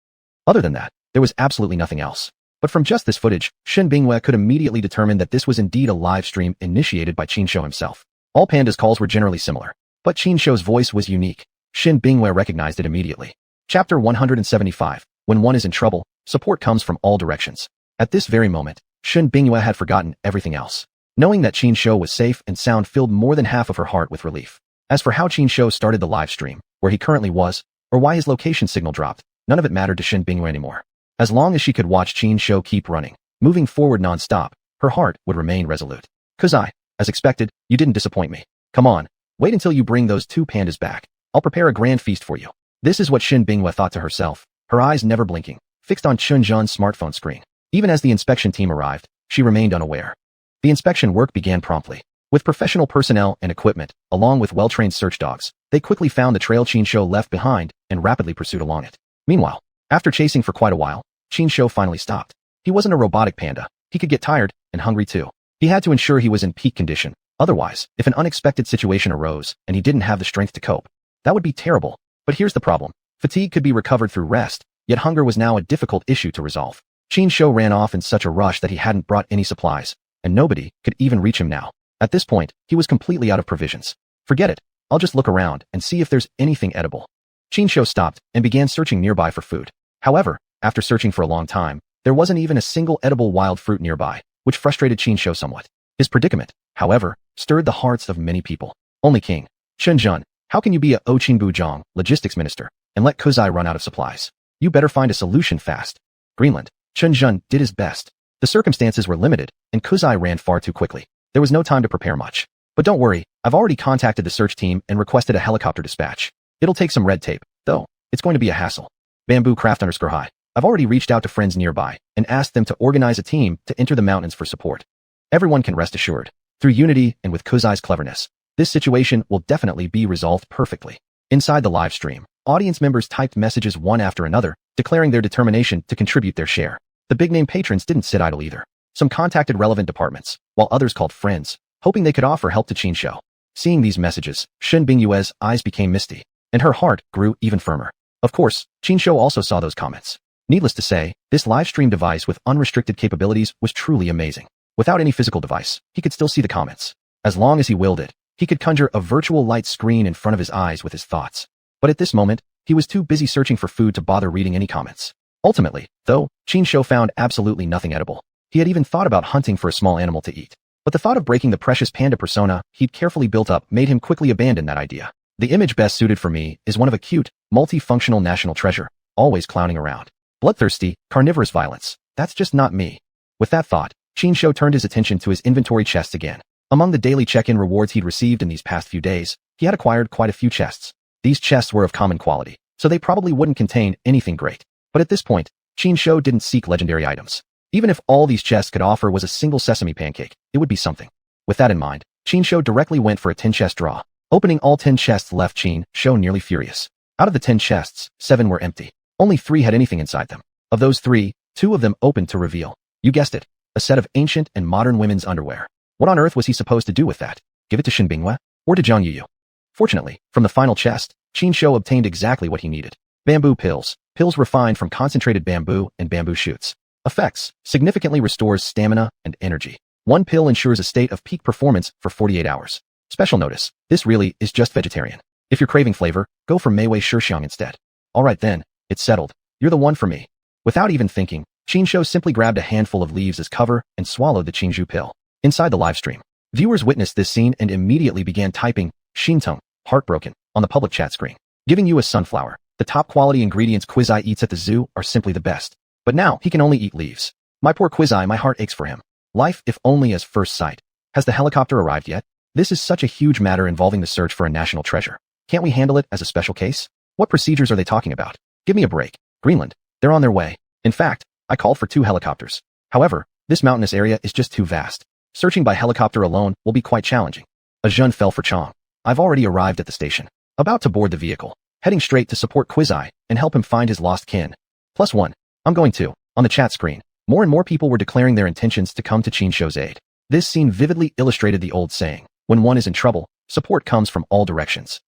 Other than that, there was absolutely nothing else. But from just this footage, Shin Bingyue could immediately determine that this was indeed a live stream initiated by Qinshuo himself. All pandas' calls were generally similar, but Qinshuo's voice was unique. Shin Bingyue recognized it immediately. Chapter 175. When one is in trouble, support comes from all directions. At this very moment, Shin Bingyue had forgotten everything else. Knowing that Qinshuo was safe and sound filled more than half of her heart with relief. As for how Qinshuo started the live stream, where he currently was, or why his location signal dropped, none of it mattered to Shin Bingyue anymore. As long as she could watch Qinshuo keep running, moving forward non-stop, her heart would remain resolute. "Kuzai, as expected, you didn't disappoint me. Come on, wait until you bring those 2 pandas back. I'll prepare a grand feast for you." This is what Shin Bingyue thought to herself, her eyes never blinking, fixed on Chun Jun's smartphone screen. Even as the inspection team arrived, she remained unaware. The inspection work began promptly. With professional personnel and equipment, along with well-trained search dogs, they quickly found the trail Qinshuo left behind and rapidly pursued along it. Meanwhile, after chasing for quite a while, Qinshuo finally stopped. He wasn't a robotic panda. He could get tired and hungry too. He had to ensure he was in peak condition. Otherwise, if an unexpected situation arose and he didn't have the strength to cope, that would be terrible. But here's the problem. Fatigue could be recovered through rest, yet hunger was now a difficult issue to resolve. Qinshuo ran off in such a rush that he hadn't brought any supplies, and nobody could even reach him now. At this point, he was completely out of provisions. "Forget it. I'll just look around and see if there's anything edible." Qinshuo stopped and began searching nearby for food. However, after searching for a long time, there wasn't even a single edible wild fruit nearby, which frustrated Qinshuo somewhat. His predicament, however, stirred the hearts of many people. Only King Chun Jun, how can you be a Oqinbu Zhang, logistics minister, and let Kuzai run out of supplies? You better find a solution fast. Greenland, Chun Jun did his best. The circumstances were limited, and Kuzai ran far too quickly. There was no time to prepare much. But don't worry, I've already contacted the search team and requested a helicopter dispatch. It'll take some red tape, though. It's going to be a hassle. Bamboo Craft _High. I've already reached out to friends nearby and asked them to organize a team to enter the mountains for support. Everyone can rest assured, through unity and with Kuzai's cleverness, this situation will definitely be resolved perfectly. Inside the live stream, audience members typed messages one after another, declaring their determination to contribute their share. The big-name patrons didn't sit idle either. Some contacted relevant departments, while others called friends, hoping they could offer help to Qinshuo. Seeing these messages, Shin Bingyue's eyes became misty, and her heart grew even firmer. Of course, Qinshuo also saw those comments. Needless to say, this live stream device with unrestricted capabilities was truly amazing. Without any physical device, he could still see the comments. As long as he willed it, he could conjure a virtual light screen in front of his eyes with his thoughts. But at this moment, he was too busy searching for food to bother reading any comments. Ultimately, though, Qinshuo found absolutely nothing edible. He had even thought about hunting for a small animal to eat. But the thought of breaking the precious panda persona he'd carefully built up made him quickly abandon that idea. The image best suited for me is one of a cute, multifunctional national treasure, always clowning around. Bloodthirsty, carnivorous violence. That's just not me. With that thought, Qinshuo turned his attention to his inventory chests again. Among the daily check-in rewards he'd received in these past few days, he had acquired quite a few chests. These chests were of common quality, so they probably wouldn't contain anything great. But at this point, Qinshuo didn't seek legendary items. Even if all these chests could offer was a single sesame pancake, it would be something. With that in mind, Qinshuo directly went for a 10-chest draw. Opening all 10 chests left Qinshuo nearly furious. Out of the 10 chests, 7 were empty. Only 3 had anything inside them. Of those 3, 2 of them opened to reveal You guessed it, a set of ancient and modern women's underwear. What on earth was he supposed to do with that? Give it to Shen Bingyue? Or to Zhang Yuyu? Fortunately, from the final chest, Qin Shou obtained exactly what he needed. Bamboo pills. Pills refined from concentrated bamboo and bamboo shoots. Effects. Significantly restores stamina and energy. One pill ensures a state of peak performance for 48 hours. Special notice. This really is just vegetarian. If you're craving flavor, go for Meiwei Shixiang instead. Alright then, it's settled. You're the one for me. Without even thinking, Qin Shou simply grabbed a handful of leaves as cover and swallowed the Qingzhu pill. Inside the livestream, viewers witnessed this scene and immediately began typing, Xinteng, heartbroken, on the public chat screen. Giving you a sunflower. The top quality ingredients Quizai eats at the zoo are simply the best. But now, he can only eat leaves. My poor Quizai, my heart aches for him. Life, if only as first sight. Has the helicopter arrived yet? This is such a huge matter involving the search for a national treasure. Can't we handle it as a special case? What procedures are they talking about? Give me a break. Greenland. They're on their way. In fact, I called for 2 helicopters. However, this mountainous area is just too vast. Searching by helicopter alone will be quite challenging. A Zhun fell for Chong. I've already arrived at the station. About to board the vehicle. Heading straight to support Quizai and help him find his lost kin. +1. I'm going to. On the chat screen, more and more people were declaring their intentions to come to Qin Shou's aid. This scene vividly illustrated the old saying, when one is in trouble, support comes from all directions.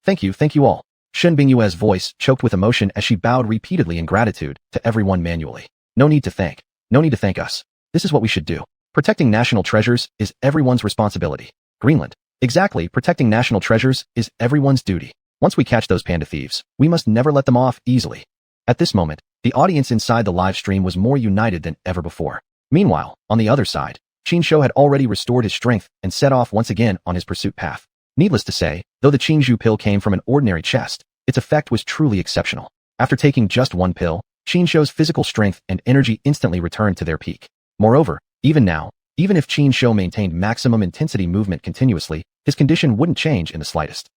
Thank you all. Shen Bingyue's voice choked with emotion as she bowed repeatedly in gratitude to everyone manually. No need to thank. No need to thank us. This is what we should do. Protecting national treasures is everyone's responsibility. Greenland. Exactly, protecting national treasures is everyone's duty. Once we catch those panda thieves, we must never let them off easily. At this moment, the audience inside the live stream was more united than ever before. Meanwhile, on the other side, Qin Shou had already restored his strength and set off once again on his pursuit path. Needless to say, though the Qingzhu pill came from an ordinary chest, its effect was truly exceptional. After taking just 1 pill, Qin Shou's physical strength and energy instantly returned to their peak. Moreover, even now, even if Qin Shou maintained maximum intensity movement continuously, his condition wouldn't change in the slightest.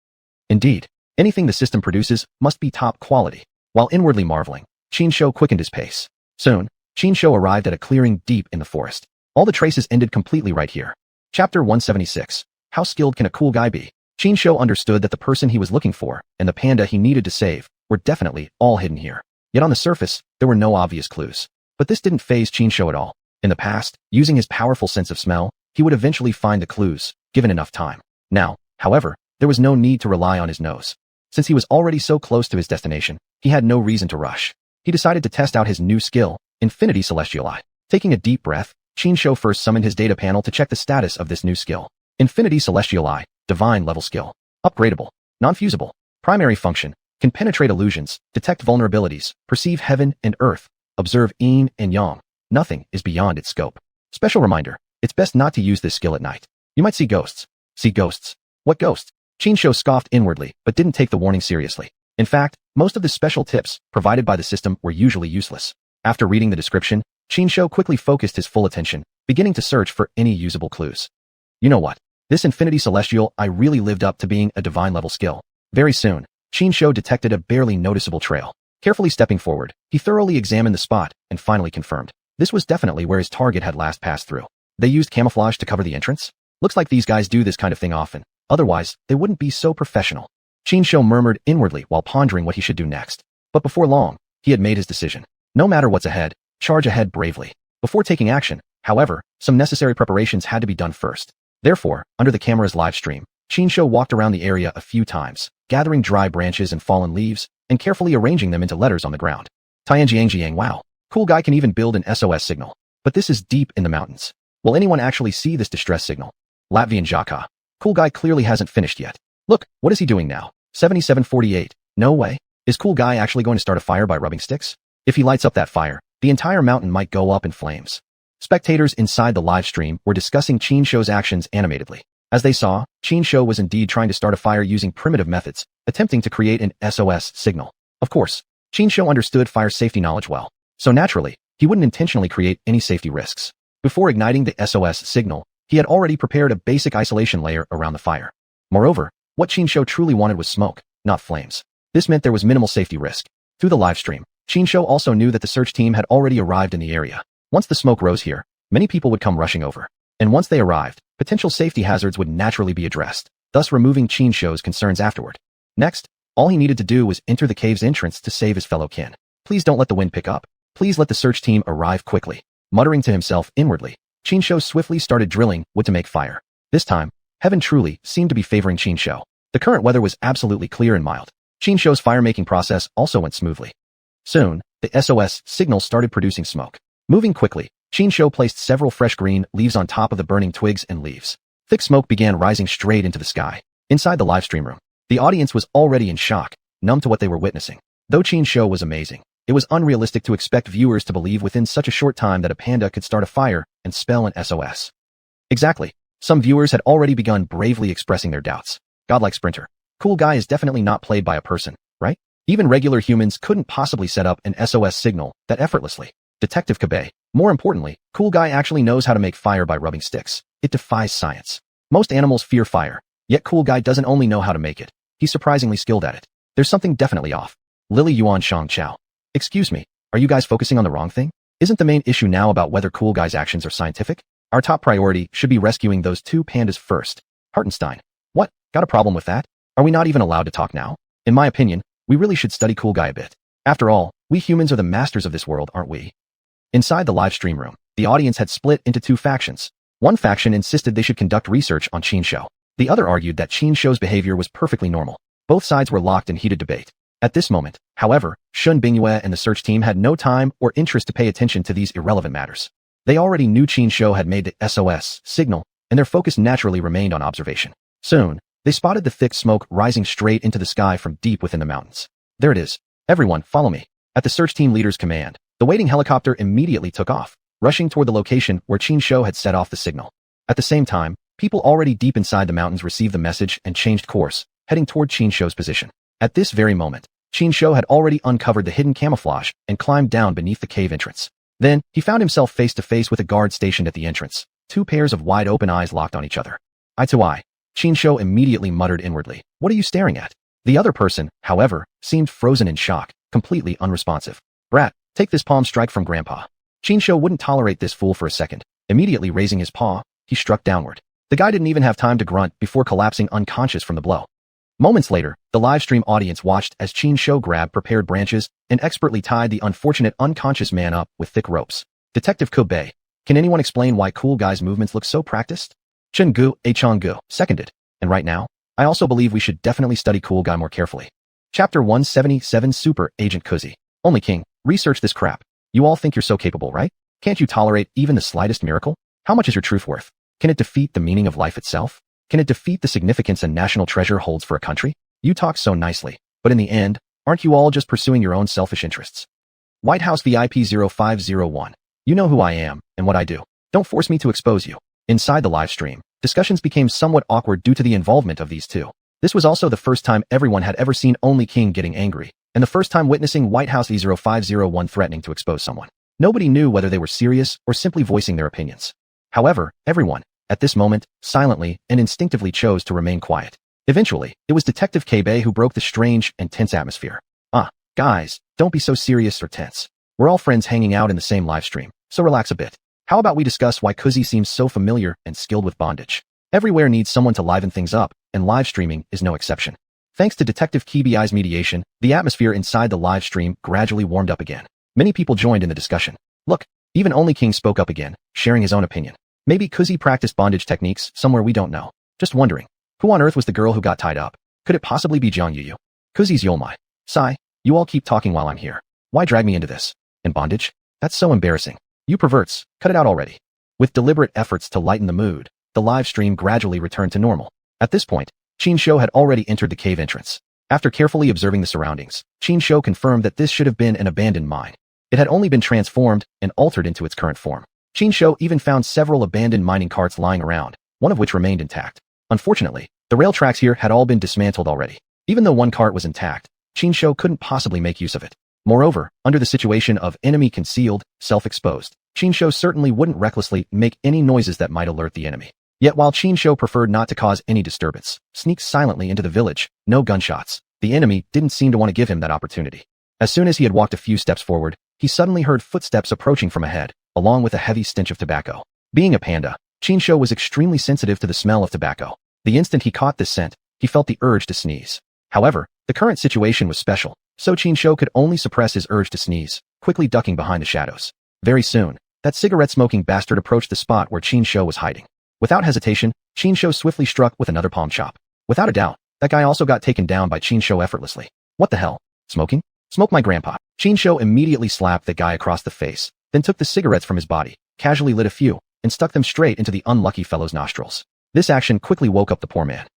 Indeed, anything the system produces must be top quality. While inwardly marveling, Qin Shou quickened his pace. Soon, Qin Shou arrived at a clearing deep in the forest. All the traces ended completely right here. Chapter 176. How skilled can a cool guy be? Qin Shou understood that the person he was looking for and the panda he needed to save were definitely all hidden here. Yet on the surface, there were no obvious clues. But this didn't faze Qin Shou at all. In the past, using his powerful sense of smell, he would eventually find the clues, given enough time. Now, however, there was no need to rely on his nose. Since he was already so close to his destination, he had no reason to rush. He decided to test out his new skill, Infinity Celestial Eye. Taking a deep breath, Qin Shou first summoned his data panel to check the status of this new skill. Infinity Celestial Eye, Divine Level Skill. Upgradable. Non-fusible. Primary function. Can penetrate illusions, detect vulnerabilities, perceive heaven and earth, observe yin and yang. Nothing is beyond its scope. Special reminder. It's best not to use this skill at night. You might see ghosts. See ghosts. What ghosts? Qin Shou scoffed inwardly, but didn't take the warning seriously. In fact, most of the special tips provided by the system were usually useless. After reading the description, Qin Shou quickly focused his full attention, beginning to search for any usable clues. You know what? This Infinity Celestial Eye really lived up to being a divine level skill. Very soon, Qin Shou detected a barely noticeable trail. Carefully stepping forward, he thoroughly examined the spot and finally confirmed. This was definitely where his target had last passed through. They used camouflage to cover the entrance? Looks like these guys do this kind of thing often. Otherwise, they wouldn't be so professional. Qin Shou murmured inwardly while pondering what he should do next. But before long, he had made his decision. No matter what's ahead, charge ahead bravely. Before taking action, however, some necessary preparations had to be done first. Therefore, under the camera's live stream, Qin Shou walked around the area a few times, gathering dry branches and fallen leaves, and carefully arranging them into letters on the ground. Tianjiang, wow. Cool guy can even build an SOS signal. But this is deep in the mountains. Will anyone actually see this distress signal? Latvian Jaka. Cool guy clearly hasn't finished yet. Look, what is he doing now? 7748. No way. Is cool guy actually going to start a fire by rubbing sticks? If he lights up that fire, the entire mountain might go up in flames. Spectators inside the live stream were discussing Qin Shou's actions animatedly. As they saw, Qin Shou was indeed trying to start a fire using primitive methods, attempting to create an SOS signal. Of course, Qin Shou understood fire safety knowledge well, so naturally, he wouldn't intentionally create any safety risks. Before igniting the SOS signal, he had already prepared a basic isolation layer around the fire. Moreover, what Qin Shou truly wanted was smoke, not flames. This meant there was minimal safety risk. Through the live stream, Qin Shou also knew that the search team had already arrived in the area. Once the smoke rose here, many people would come rushing over. And once they arrived, potential safety hazards would naturally be addressed, thus removing Qin Shou's concerns afterward. Next, all he needed to do was enter the cave's entrance to save his fellow kin. Please don't let the wind pick up. Please let the search team arrive quickly. Muttering to himself inwardly, Qinshu swiftly started drilling wood to make fire. This time, heaven truly seemed to be favoring Qinshu. The current weather was absolutely clear and mild. Qinshu's fire-making process also went smoothly. Soon, the SOS signal started producing smoke. Moving quickly, Qinshu placed several fresh green leaves on top of the burning twigs and leaves. Thick smoke began rising straight into the sky. Inside the livestream room, the audience was already in shock, numb to what they were witnessing. Though Qinshu was amazing, it was unrealistic to expect viewers to believe within such a short time that a panda could start a fire and spell an SOS. Exactly. Some viewers had already begun bravely expressing their doubts. Godlike sprinter. Cool guy is definitely not played by a person, right? Even regular humans couldn't possibly set up an SOS signal that effortlessly. Detective Kabe. More importantly, cool guy actually knows how to make fire by rubbing sticks. It defies science. Most animals fear fire, yet cool guy doesn't only know how to make it. He's surprisingly skilled at it. There's something definitely off. Lily Yuan Shang Chao. Excuse me, are you guys focusing on the wrong thing? Isn't the main issue now about whether cool guy's actions are scientific? Our top priority should be rescuing those two pandas first. Hartenstein. What? Got a problem with that? Are we not even allowed to talk now? In my opinion, we really should study cool guy a bit. After all, we humans are the masters of this world, aren't we? Inside the live stream room, the audience had split into two factions. One faction insisted they should conduct research on Qinshu. The other argued that Qinshu's behavior was perfectly normal. Both sides were locked in heated debate. At this moment, however, Shun Bingyue and the search team had no time or interest to pay attention to these irrelevant matters. They already knew Qinshu had made the SOS signal, and their focus naturally remained on observation. Soon, they spotted the thick smoke rising straight into the sky from deep within the mountains. There it is. Everyone, follow me. At the search team leader's command, the waiting helicopter immediately took off, rushing toward the location where Qinshu had set off the signal. At the same time, people already deep inside the mountains received the message and changed course, heading toward Qinshu's position. At this very moment, Qinshu had already uncovered the hidden camouflage and climbed down beneath the cave entrance. Then, he found himself face to face with a guard stationed at the entrance. Two pairs of wide-open eyes locked on each other. Eye to eye, Qinshu immediately muttered inwardly, "What are you staring at?" The other person, however, seemed frozen in shock, completely unresponsive. "Brat, take this palm strike from Grandpa." Qinshu wouldn't tolerate this fool for a second. Immediately raising his paw, he struck downward. The guy didn't even have time to grunt before collapsing unconscious from the blow. Moments later, the livestream audience watched as Qinshu grabbed prepared branches and expertly tied the unfortunate unconscious man up with thick ropes. Detective Kobe, can anyone explain why cool guy's movements look so practiced? Chen-gu, Chong-gu, seconded. And right now, I also believe we should definitely study cool guy more carefully. Chapter 177 Super Agent Kuzi. Only King, research this crap. You all think you're so capable, right? Can't you tolerate even the slightest miracle? How much is your truth worth? Can it defeat the meaning of life itself? Can it defeat the significance a national treasure holds for a country? You talk so nicely, but in the end, aren't you all just pursuing your own selfish interests? White House VIP 0501. You know who I am and what I do. Don't force me to expose you. Inside the live stream, discussions became somewhat awkward due to the involvement of these two. This was also the first time everyone had ever seen Only King getting angry, and the first time witnessing White House V0501 threatening to expose someone. Nobody knew whether they were serious or simply voicing their opinions. However, everyone, at this moment, silently and instinctively chose to remain quiet. Eventually, it was Detective Kabe who broke the strange and tense atmosphere. Guys, don't be so serious or tense. We're all friends hanging out in the same live stream, so relax a bit. How about we discuss why Kuzi seems so familiar and skilled with bondage? Everywhere needs someone to liven things up, and live streaming is no exception. Thanks to Detective Kibi's mediation, the atmosphere inside the live stream gradually warmed up again. Many people joined in the discussion. Look, even Only King spoke up again, sharing his own opinion. Maybe Kuzi practiced bondage techniques somewhere we don't know. Just wondering. Who on earth was the girl who got tied up? Could it possibly be Jiang Yuyu? Kuzi's Yolmai. Sai, you all keep talking while I'm here. Why drag me into this? In bondage? That's so embarrassing. You perverts, cut it out already. With deliberate efforts to lighten the mood, the live stream gradually returned to normal. At this point, Qinshu had already entered the cave entrance. After carefully observing the surroundings, Qinshu confirmed that this should have been an abandoned mine. It had only been transformed and altered into its current form. Qinshu even found several abandoned mining carts lying around, one of which remained intact. Unfortunately, the rail tracks here had all been dismantled already. Even though one cart was intact, Qinshu couldn't possibly make use of it. Moreover, under the situation of enemy concealed, self-exposed, Qinshu certainly wouldn't recklessly make any noises that might alert the enemy. Yet while Qinshu preferred not to cause any disturbance, sneak silently into the village, no gunshots, the enemy didn't seem to want to give him that opportunity. As soon as he had walked a few steps forward, he suddenly heard footsteps approaching from ahead, along with a heavy stench of tobacco. Being a panda, Qinshu was extremely sensitive to the smell of tobacco. The instant he caught this scent, he felt the urge to sneeze. However, the current situation was special, so Qinshu could only suppress his urge to sneeze, quickly ducking behind the shadows. Very soon, that cigarette-smoking bastard approached the spot where Qin Shou was hiding. Without hesitation, Qin Shou swiftly struck with another palm chop. Without a doubt, that guy also got taken down by Qin Shou effortlessly. What the hell? Smoking? Smoke my grandpa. Qin Shou immediately slapped the guy across the face, then took the cigarettes from his body, casually lit a few, and stuck them straight into the unlucky fellow's nostrils. This action quickly woke up the poor man.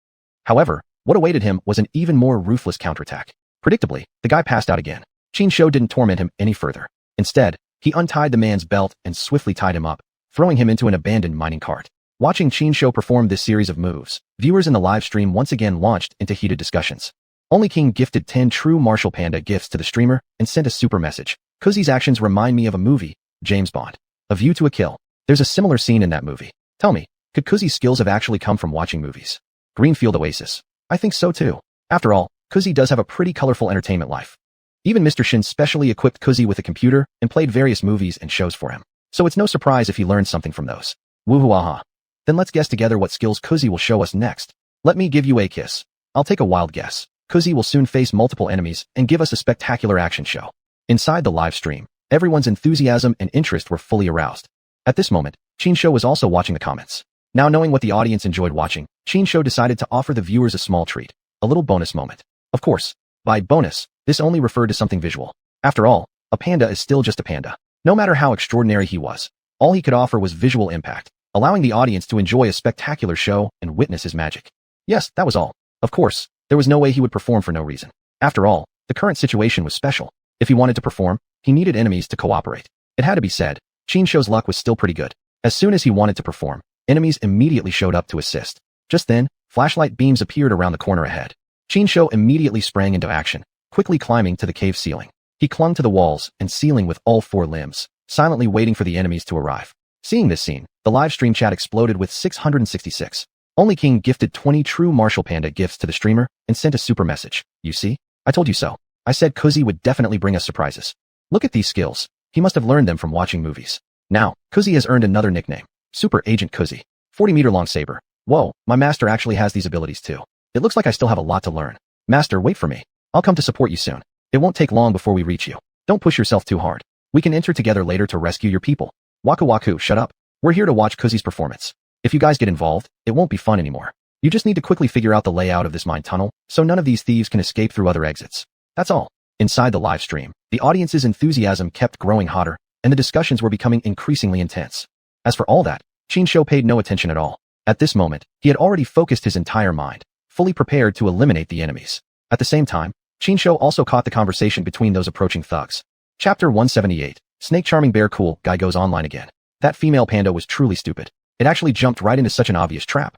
However, what awaited him was an even more ruthless counterattack. Predictably, the guy passed out again. Qin Shou didn't torment him any further. Instead, he untied the man's belt and swiftly tied him up, throwing him into an abandoned mining cart. Watching Qin Shou perform this series of moves, viewers in the live stream once again launched into heated discussions. Only King gifted 10 true Marshall Panda gifts to the streamer and sent a super message. Kuzi's actions remind me of a movie, James Bond. A View to a Kill. There's a similar scene in that movie. Tell me, could Kuzi's skills have actually come from watching movies? Greenfield Oasis. I think so too. After all, Kuzi does have a pretty colorful entertainment life. Even Mr. Shin specially equipped Kuzi with a computer and played various movies and shows for him. So it's no surprise if he learned something from those. Woohoo-aha. Then let's guess together what skills Kuzi will show us next. Let me give you a kiss. I'll take a wild guess. Kuzi will soon face multiple enemies and give us a spectacular action show. Inside the live stream, everyone's enthusiasm and interest were fully aroused. At this moment, Qin Shou was also watching the comments. Now knowing what the audience enjoyed watching, Qin Shou decided to offer the viewers a small treat, a little bonus moment. Of course, by bonus, this only referred to something visual. After all, a panda is still just a panda. No matter how extraordinary he was, all he could offer was visual impact, allowing the audience to enjoy a spectacular show and witness his magic. Yes, that was all. Of course, there was no way he would perform for no reason. After all, the current situation was special. If he wanted to perform, he needed enemies to cooperate. It had to be said, Qin Shou's luck was still pretty good. As soon as he wanted to perform, enemies immediately showed up to assist. Just then, flashlight beams appeared around the corner ahead. Qin Shou immediately sprang into action, quickly climbing to the cave ceiling. He clung to the walls and ceiling with all 4 limbs, silently waiting for the enemies to arrive. Seeing this scene, the live stream chat exploded with 666. Only King gifted 20 true Marshall Panda gifts to the streamer and sent a super message. You see? I told you so. I said Kuzi would definitely bring us surprises. Look at these skills. He must have learned them from watching movies. Now, Kuzi has earned another nickname. Super Agent Kuzi. 40-meter-long saber. Whoa, my master actually has these abilities too. It looks like I still have a lot to learn. Master, wait for me. I'll come to support you soon. It won't take long before we reach you. Don't push yourself too hard. We can enter together later to rescue your people. Waku Waku, shut up. We're here to watch Kuzi's performance. If you guys get involved, it won't be fun anymore. You just need to quickly figure out the layout of this mine tunnel, so none of these thieves can escape through other exits. That's all. Inside the live stream, the audience's enthusiasm kept growing hotter, and the discussions were becoming increasingly intense. As for all that, Qin Shou paid no attention at all. At this moment, he had already focused his entire mind, fully prepared to eliminate the enemies. At the same time, Qin Shou also caught the conversation between those approaching thugs. Chapter 178, Snake Charming Bear Cool Guy Goes Online Again. That female panda was truly stupid. It actually jumped right into such an obvious trap.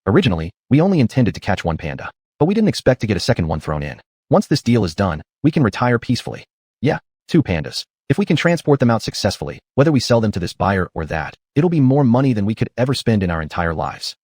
Originally, we only intended to catch one panda, but we didn't expect to get a second one thrown in. Once this deal is done, we can retire peacefully. Yeah, 2 pandas. If we can transport them out successfully, whether we sell them to this buyer or that, it'll be more money than we could ever spend in our entire lives.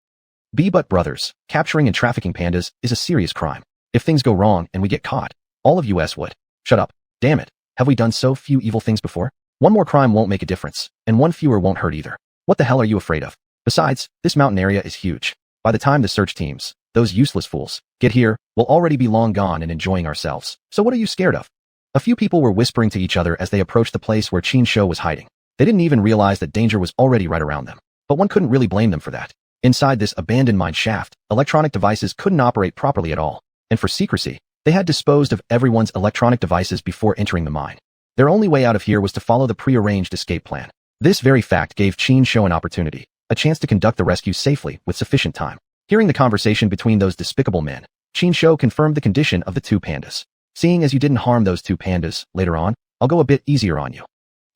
But brothers, capturing and trafficking pandas is a serious crime. If things go wrong and we get caught, all of US would. Shut up. Damn it. Have we done so few evil things before? One more crime won't make a difference, and one fewer won't hurt either. What the hell are you afraid of? Besides, this mountain area is huge. By the time the search teams, those useless fools, get here, we'll already be long gone and enjoying ourselves. So what are you scared of? A few people were whispering to each other as they approached the place where Qin Shou was hiding. They didn't even realize that danger was already right around them. But one couldn't really blame them for that. Inside this abandoned mine shaft, electronic devices couldn't operate properly at all. And for secrecy, they had disposed of everyone's electronic devices before entering the mine. Their only way out of here was to follow the prearranged escape plan. This very fact gave Qin Shou an opportunity, a chance to conduct the rescue safely with sufficient time. Hearing the conversation between those despicable men, Qin Shou confirmed the condition of the 2 pandas. Seeing as you didn't harm those 2 pandas, later on, I'll go a bit easier on you.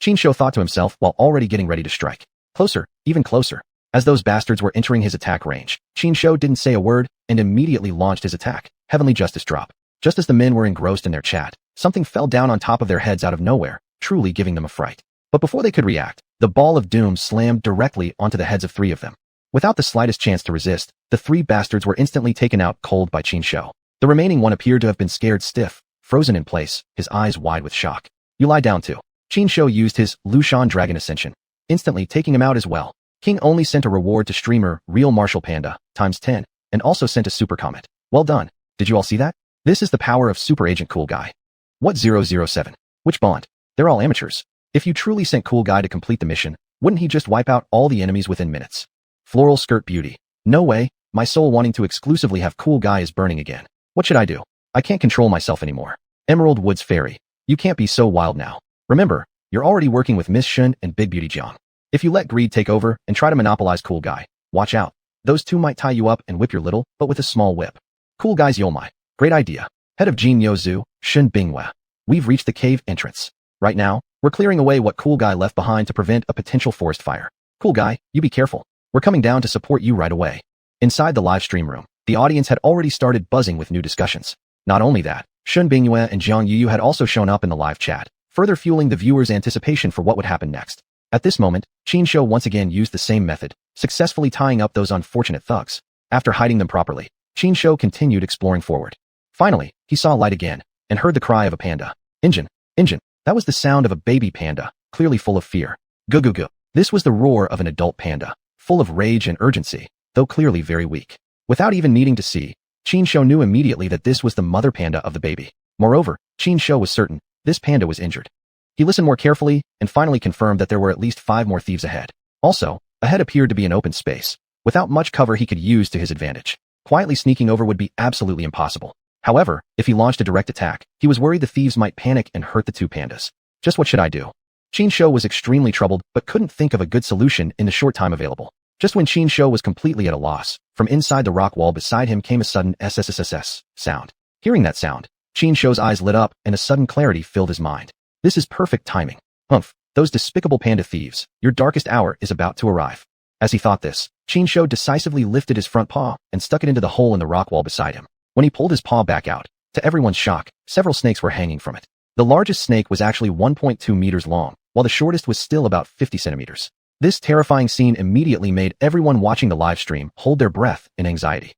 Qin Shou thought to himself while already getting ready to strike. Closer, even closer. As those bastards were entering his attack range, Qin Shou didn't say a word and immediately launched his attack, Heavenly Justice Drop. Just as the men were engrossed in their chat, something fell down on top of their heads out of nowhere, truly giving them a fright. But before they could react, the ball of doom slammed directly onto the heads of 3 of them. Without the slightest chance to resist, the 3 bastards were instantly taken out cold by Qin Shou. The remaining one appeared to have been scared stiff, frozen in place, his eyes wide with shock. You lie down too. Qin Shou used his Lushan Dragon Ascension, instantly taking him out as well. King only sent a reward to streamer Real Marshall Panda, ×10, and also sent a super comment. Well done. Did you all see that? This is the power of Super Agent Cool Guy. What 007? Which Bond? They're all amateurs. If you truly sent Cool Guy to complete the mission, wouldn't he just wipe out all the enemies within minutes? Floral skirt beauty. No way, my soul wanting to exclusively have Cool Guy is burning again. What should I do? I can't control myself anymore. Emerald Woods Fairy. You can't be so wild now. Remember, you're already working with Miss Shun and Big Beauty Jiang. If you let greed take over and try to monopolize Cool Guy, watch out. Those two might tie you up and whip your little, but with a small whip. Cool Guy's Yomai. Great idea. Head of Jin Yo Zhu, Shun Bingwe. We've reached the cave entrance. Right now, we're clearing away what Cool Guy left behind to prevent a potential forest fire. Cool Guy, you be careful. We're coming down to support you right away. Inside the live stream room, the audience had already started buzzing with new discussions. Not only that, Shun Bingyue and Jiang Yu had also shown up in the live chat, further fueling the viewers' anticipation for what would happen next. At this moment, Qin Shou once again used the same method, successfully tying up those unfortunate thugs. After hiding them properly, Qin Shou continued exploring forward. Finally, he saw light again, and heard the cry of a panda. Injin! Injin! That was the sound of a baby panda, clearly full of fear. Gu gu gu. This was the roar of an adult panda, full of rage and urgency, though clearly very weak. Without even needing to see, Qin Shou knew immediately that this was the mother panda of the baby. Moreover, Qin Shou was certain this panda was injured. He listened more carefully and finally confirmed that there were at least 5 more thieves ahead. Also, ahead appeared to be an open space, without much cover he could use to his advantage. Quietly sneaking over would be absolutely impossible. However, if he launched a direct attack, he was worried the thieves might panic and hurt the 2 pandas. Just what should I do? Qin Shou was extremely troubled but couldn't think of a good solution in the short time available. Just when Qin Shou was completely at a loss, from inside the rock wall beside him came a sudden SSSS sound. Hearing that sound, Qin Shou's eyes lit up and a sudden clarity filled his mind. This is perfect timing. Humph, those despicable panda thieves, your darkest hour is about to arrive. As he thought this, Qin Shou decisively lifted his front paw and stuck it into the hole in the rock wall beside him. When he pulled his paw back out, to everyone's shock, several snakes were hanging from it. The largest snake was actually 1.2 meters long, while the shortest was still about 50 centimeters. This terrifying scene immediately made everyone watching the live stream hold their breath in anxiety.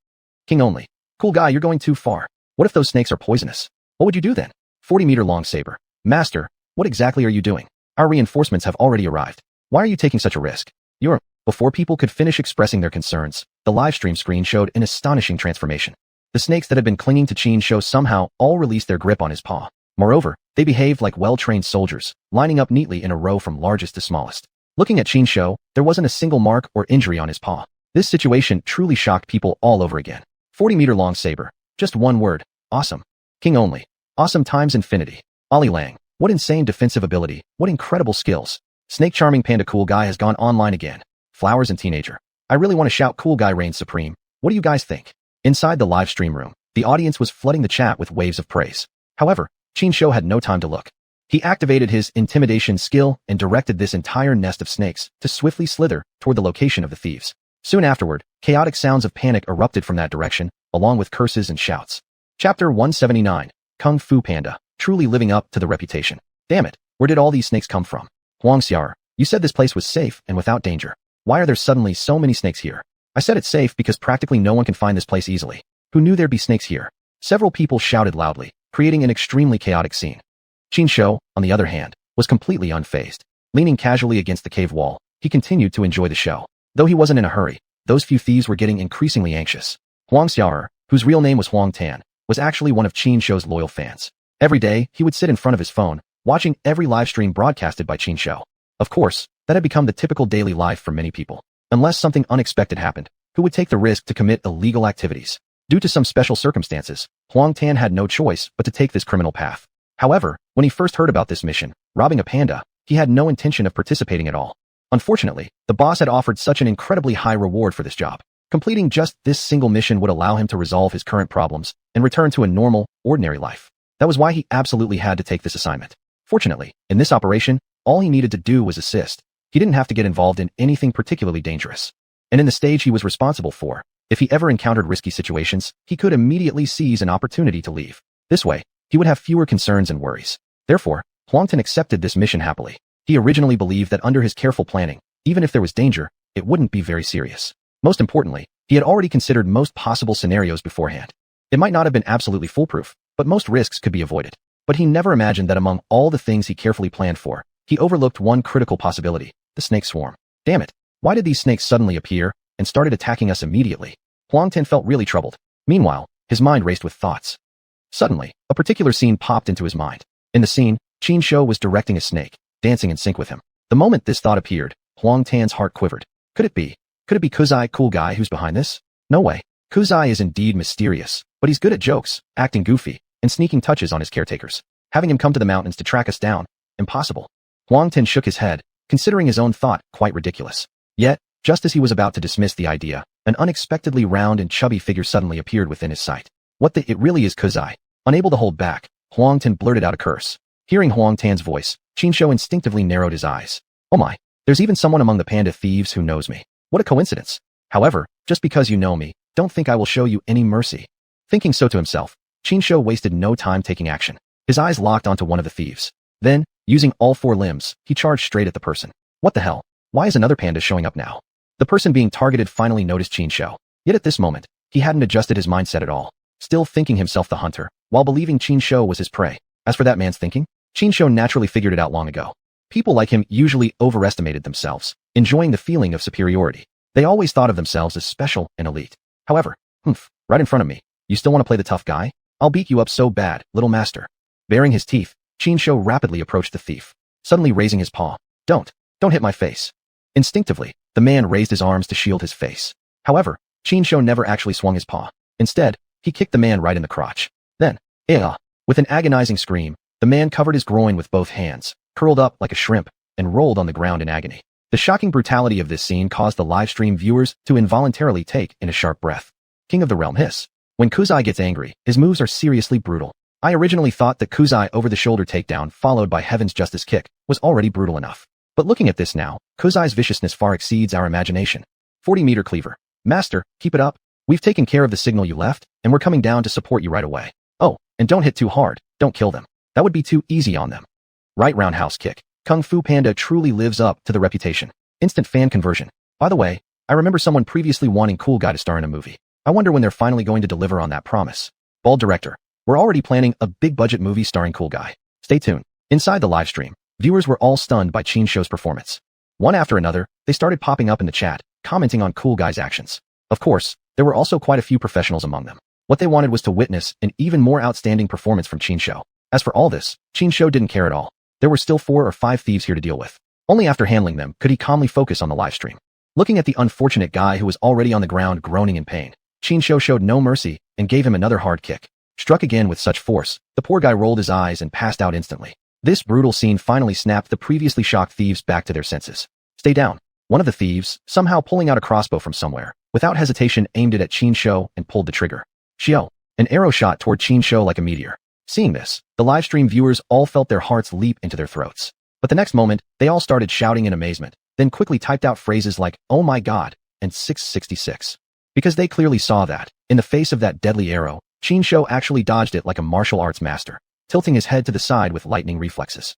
King only. Cool Guy, you're going too far. What if those snakes are poisonous? What would you do then? 40-meter-long saber. Master, what exactly are you doing? Our reinforcements have already arrived. Why are you taking such a risk? Before people could finish expressing their concerns, the live stream screen showed an astonishing transformation. The snakes that had been clinging to Qin Shou somehow all released their grip on his paw. Moreover, they behaved like well-trained soldiers, lining up neatly in a row from largest to smallest. Looking at Qin Shou, there wasn't a single mark or injury on his paw. This situation truly shocked people all over again. 40-meter-long saber. Just one word. Awesome. King only. Awesome times infinity. Ali Lang. What insane defensive ability. What incredible skills. Snake Charming Panda Cool Guy has gone online again. Flowers and Teenager. I really want to shout Cool Guy reigns supreme. What do you guys think? Inside the live stream room, the audience was flooding the chat with waves of praise. However, Qin Shou had no time to look. He activated his intimidation skill and directed this entire nest of snakes to swiftly slither toward the location of the thieves. Soon afterward, chaotic sounds of panic erupted from that direction, along with curses and shouts. Chapter 179, Kung Fu Panda, truly living up to the reputation. Damn it, where did all these snakes come from? Huang Xiao, you said this place was safe and without danger. Why are there suddenly so many snakes here? I said it's safe because practically no one can find this place easily. Who knew there'd be snakes here? Several people shouted loudly, creating an extremely chaotic scene. Qin Shou, on the other hand, was completely unfazed. Leaning casually against the cave wall, he continued to enjoy the show. Though he wasn't in a hurry, those few thieves were getting increasingly anxious. Huang Xiao, whose real name was Huang Tan, was actually one of Qin Shou's loyal fans. Every day, he would sit in front of his phone, watching every live stream broadcasted by Qin Shou. Of course, that had become the typical daily life for many people. Unless something unexpected happened, who would take the risk to commit illegal activities? Due to some special circumstances, Huang Tan had no choice but to take this criminal path. However, when he first heard about this mission, robbing a panda, he had no intention of participating at all. Unfortunately, the boss had offered such an incredibly high reward for this job. Completing just this single mission would allow him to resolve his current problems and return to a normal, ordinary life. That was why he absolutely had to take this assignment. Fortunately, in this operation, all he needed to do was assist. He didn't have to get involved in anything particularly dangerous. And in the stage he was responsible for, if he ever encountered risky situations, he could immediately seize an opportunity to leave. This way, he would have fewer concerns and worries. Therefore, Huang Tan accepted this mission happily. He originally believed that under his careful planning, even if there was danger, it wouldn't be very serious. Most importantly, he had already considered most possible scenarios beforehand. It might not have been absolutely foolproof, but most risks could be avoided. But he never imagined that among all the things he carefully planned for, he overlooked one critical possibility, the snake swarm. Damn it, why did these snakes suddenly appear and started attacking us immediately? Huang Tan felt really troubled. Meanwhile, his mind raced with thoughts. Suddenly, a particular scene popped into his mind. In the scene, Qin Shou was directing a snake. dancing in sync with him. The moment this thought appeared, Huang Tan's heart quivered. Could it be? Could it be Kuzai, cool guy, who's behind this? No way. Kuzai is indeed mysterious, but he's good at jokes, acting goofy, and sneaking touches on his caretakers. Having him come to the mountains to track us down? Impossible. Huang Tan shook his head, considering his own thought quite ridiculous. Yet, just as he was about to dismiss the idea, an unexpectedly round and chubby figure suddenly appeared within his sight. What the it really is Kuzai. Unable to hold back, Huang Tan blurted out a curse. Hearing Huang Tan's voice, Qinshu instinctively narrowed his eyes. Oh my, there's even someone among the panda thieves who knows me. What a coincidence. However, just because you know me, don't think I will show you any mercy. Thinking so to himself, Qinshu wasted no time taking action. His eyes locked onto one of the thieves. Then, using all 4 limbs, he charged straight at the person. What the hell? Why is another panda showing up now? The person being targeted finally noticed Qinshu. Yet at this moment, he hadn't adjusted his mindset at all, still thinking himself the hunter, while believing Qinshu was his prey. As for that man's thinking, Qinshu naturally figured it out long ago. People like him usually overestimated themselves, enjoying the feeling of superiority. They always thought of themselves as special and elite. However, right in front of me, you still want to play the tough guy? I'll beat you up so bad, little master. Baring his teeth, Qinshu rapidly approached the thief, suddenly raising his paw. Don't hit my face. Instinctively, the man raised his arms to shield his face. However, Qinshu never actually swung his paw. Instead, he kicked the man right in the crotch. Then, with an agonizing scream, the man covered his groin with both hands, curled up like a shrimp, and rolled on the ground in agony. The shocking brutality of this scene caused the live stream viewers to involuntarily take in a sharp breath. King of the Realm hiss. When Kuzai gets angry, his moves are seriously brutal. I originally thought that Kuzai over-the-shoulder takedown followed by Heaven's Justice kick was already brutal enough. But looking at this now, Kuzai's viciousness far exceeds our imagination. 40-meter cleaver. Master, keep it up. We've taken care of the signal you left, and we're coming down to support you right away. Oh, and don't hit too hard, don't kill them. That would be too easy on them. Right roundhouse kick. Kung Fu Panda truly lives up to the reputation. Instant fan conversion. By the way, I remember someone previously wanting Cool Guy to star in a movie. I wonder when they're finally going to deliver on that promise. Bald director. We're already planning a big-budget movie starring Cool Guy. Stay tuned. Inside the live stream, viewers were all stunned by Qinshu's performance. One after another, they started popping up in the chat, commenting on Cool Guy's actions. Of course, there were also quite a few professionals among them. What they wanted was to witness an even more outstanding performance from Qinshu. As for all this, Qinshu didn't care at all. There were still 4 or 5 thieves here to deal with. Only after handling them could he calmly focus on the live stream. Looking at the unfortunate guy who was already on the ground groaning in pain, Qinshu showed no mercy and gave him another hard kick. Struck again with such force, the poor guy rolled his eyes and passed out instantly. This brutal scene finally snapped the previously shocked thieves back to their senses. Stay down. One of the thieves, somehow pulling out a crossbow from somewhere, without hesitation aimed it at Qinshu and pulled the trigger. Xiao. An arrow shot toward Qinshu like a meteor. Seeing this, the livestream viewers all felt their hearts leap into their throats. But the next moment, they all started shouting in amazement, then quickly typed out phrases like, "Oh my god," and 666. Because they clearly saw that, in the face of that deadly arrow, Qinshu actually dodged it like a martial arts master, tilting his head to the side with lightning reflexes.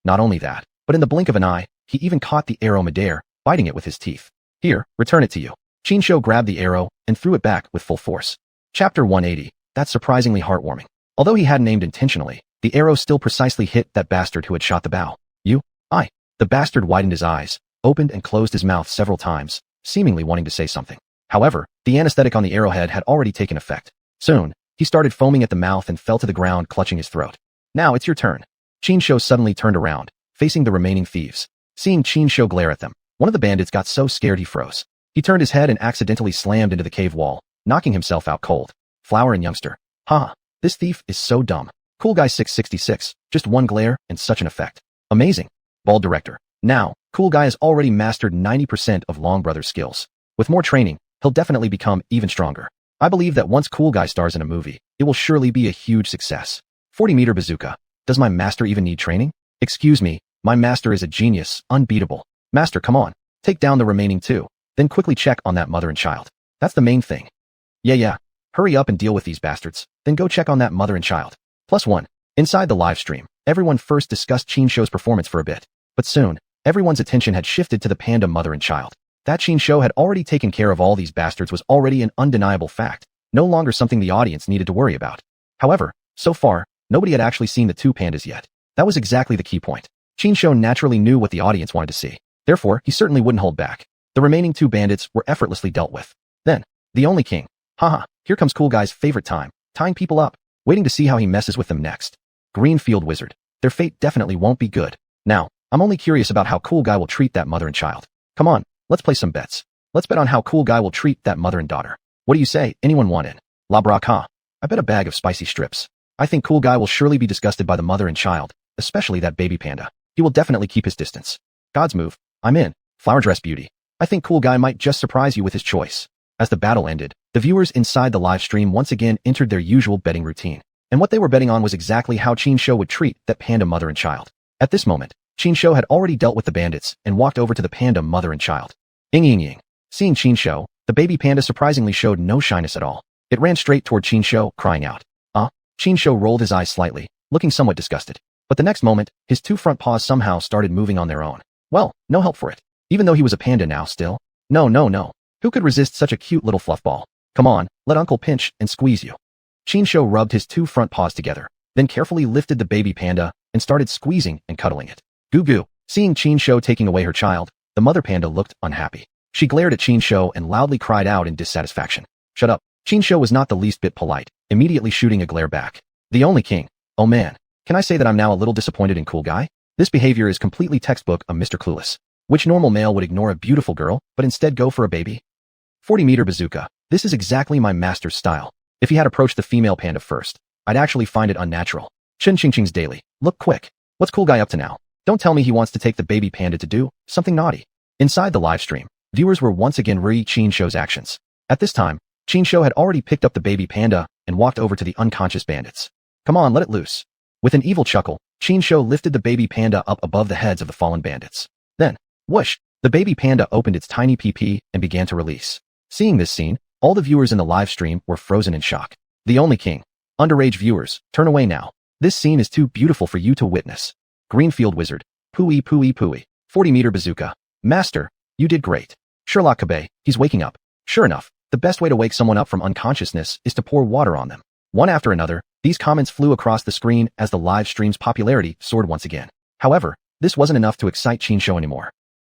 Not only that, but in the blink of an eye, he even caught the arrow midair, biting it with his teeth. Here, return it to you. Qinshu grabbed the arrow and threw it back with full force. Chapter 180. That's surprisingly heartwarming. Although he hadn't aimed intentionally, the arrow still precisely hit that bastard who had shot the bow. The bastard widened his eyes, opened and closed his mouth several times, seemingly wanting to say something. However, the anesthetic on the arrowhead had already taken effect. Soon, he started foaming at the mouth and fell to the ground clutching his throat. Now it's your turn. Qinshu suddenly turned around, facing the remaining thieves. Seeing Qinshu glare at them, one of the bandits got so scared he froze. He turned his head and accidentally slammed into the cave wall, knocking himself out cold. Flower and youngster. Haha, this thief is so dumb. Cool Guy 666, just one glare and such an effect. Amazing. Bald director. Now, Cool Guy has already mastered 90% of Long Brother's skills. With more training, he'll definitely become even stronger. I believe that once Cool Guy stars in a movie, it will surely be a huge success. 40-meter bazooka. Does my master even need training? Excuse me, my master is a genius, unbeatable. Master, come on. Take down the remaining 2. Then quickly check on that mother and child. That's the main thing. Yeah. Hurry up and deal with these bastards. Then go check on that mother and child. +1. Inside the live stream, everyone first discussed Qinshu's performance for a bit. But soon, everyone's attention had shifted to the panda mother and child. That Qinshu had already taken care of all these bastards was already an undeniable fact, no longer something the audience needed to worry about. However, so far, nobody had actually seen the 2 pandas yet. That was exactly the key point. Qinshu naturally knew what the audience wanted to see. Therefore, he certainly wouldn't hold back. The remaining 2 bandits were effortlessly dealt with. Then, the only king. Haha, here comes Cool Guy's favorite time, tying people up, waiting to see how he messes with them next. Greenfield Wizard. Their fate definitely won't be good. Now, I'm only curious about how cool guy will treat that mother and child. Come on, let's play some bets. Let's bet on how cool guy will treat that mother and daughter. What do you say? Anyone want in? La braca. I bet a bag of spicy strips. I think cool guy will surely be disgusted by the mother and child, especially that baby panda. He will definitely keep his distance. God's move. I'm in. Flower dress beauty. I think cool guy might just surprise you with his choice. As the battle ended, the viewers inside the live stream once again entered their usual betting routine. And what they were betting on was exactly how Xuanhuan would treat that panda mother and child. At this moment, Xuanhuan had already dealt with the bandits and walked over to the panda mother and child. Ying. Seeing Xuanhuan, the baby panda surprisingly showed no shyness at all. It ran straight toward Xuanhuan, crying out. Xuanhuan rolled his eyes slightly, looking somewhat disgusted. But the next moment, his two front paws somehow started moving on their own. Well, no help for it. Even though he was a panda now still. No. Who could resist such a cute little fluff ball? Come on, let uncle pinch and squeeze you. Xuanhuan rubbed his two front paws together, then carefully lifted the baby panda and started squeezing and cuddling it. Goo. Seeing Xuanhuan taking away her child, the mother panda looked unhappy. She glared at Xuanhuan and loudly cried out in dissatisfaction. Shut up. Xuanhuan was not the least bit polite, immediately shooting a glare back. The only king. Oh man. Can I say that I'm now a little disappointed in cool guy? This behavior is completely textbook of Mr. Clueless. Which normal male would ignore a beautiful girl, but instead go for a baby? 40-meter bazooka. This is exactly my master's style. If he had approached the female panda first, I'd actually find it unnatural. Ching's daily. Look quick. What's cool guy up to now? Don't tell me he wants to take the baby panda to do something naughty. Inside the live stream, viewers were once again Xuanhuan's actions. At this time, Xuanhuan had already picked up the baby panda and walked over to the unconscious bandits. Come on, let it loose. With an evil chuckle, Xuanhuan lifted the baby panda up above the heads of the fallen bandits. Then, whoosh, the baby panda opened its tiny pee-pee and began to release. Seeing this scene, all the viewers in the live stream were frozen in shock. The only king. Underage viewers, turn away now. This scene is too beautiful for you to witness. Greenfield wizard. Pooey. 40-meter bazooka. Master, you did great. Sherlock Cabay, he's waking up. Sure enough, the best way to wake someone up from unconsciousness is to pour water on them. One after another, these comments flew across the screen as the live stream's popularity soared once again. However, this wasn't enough to excite Xuanhuan anymore.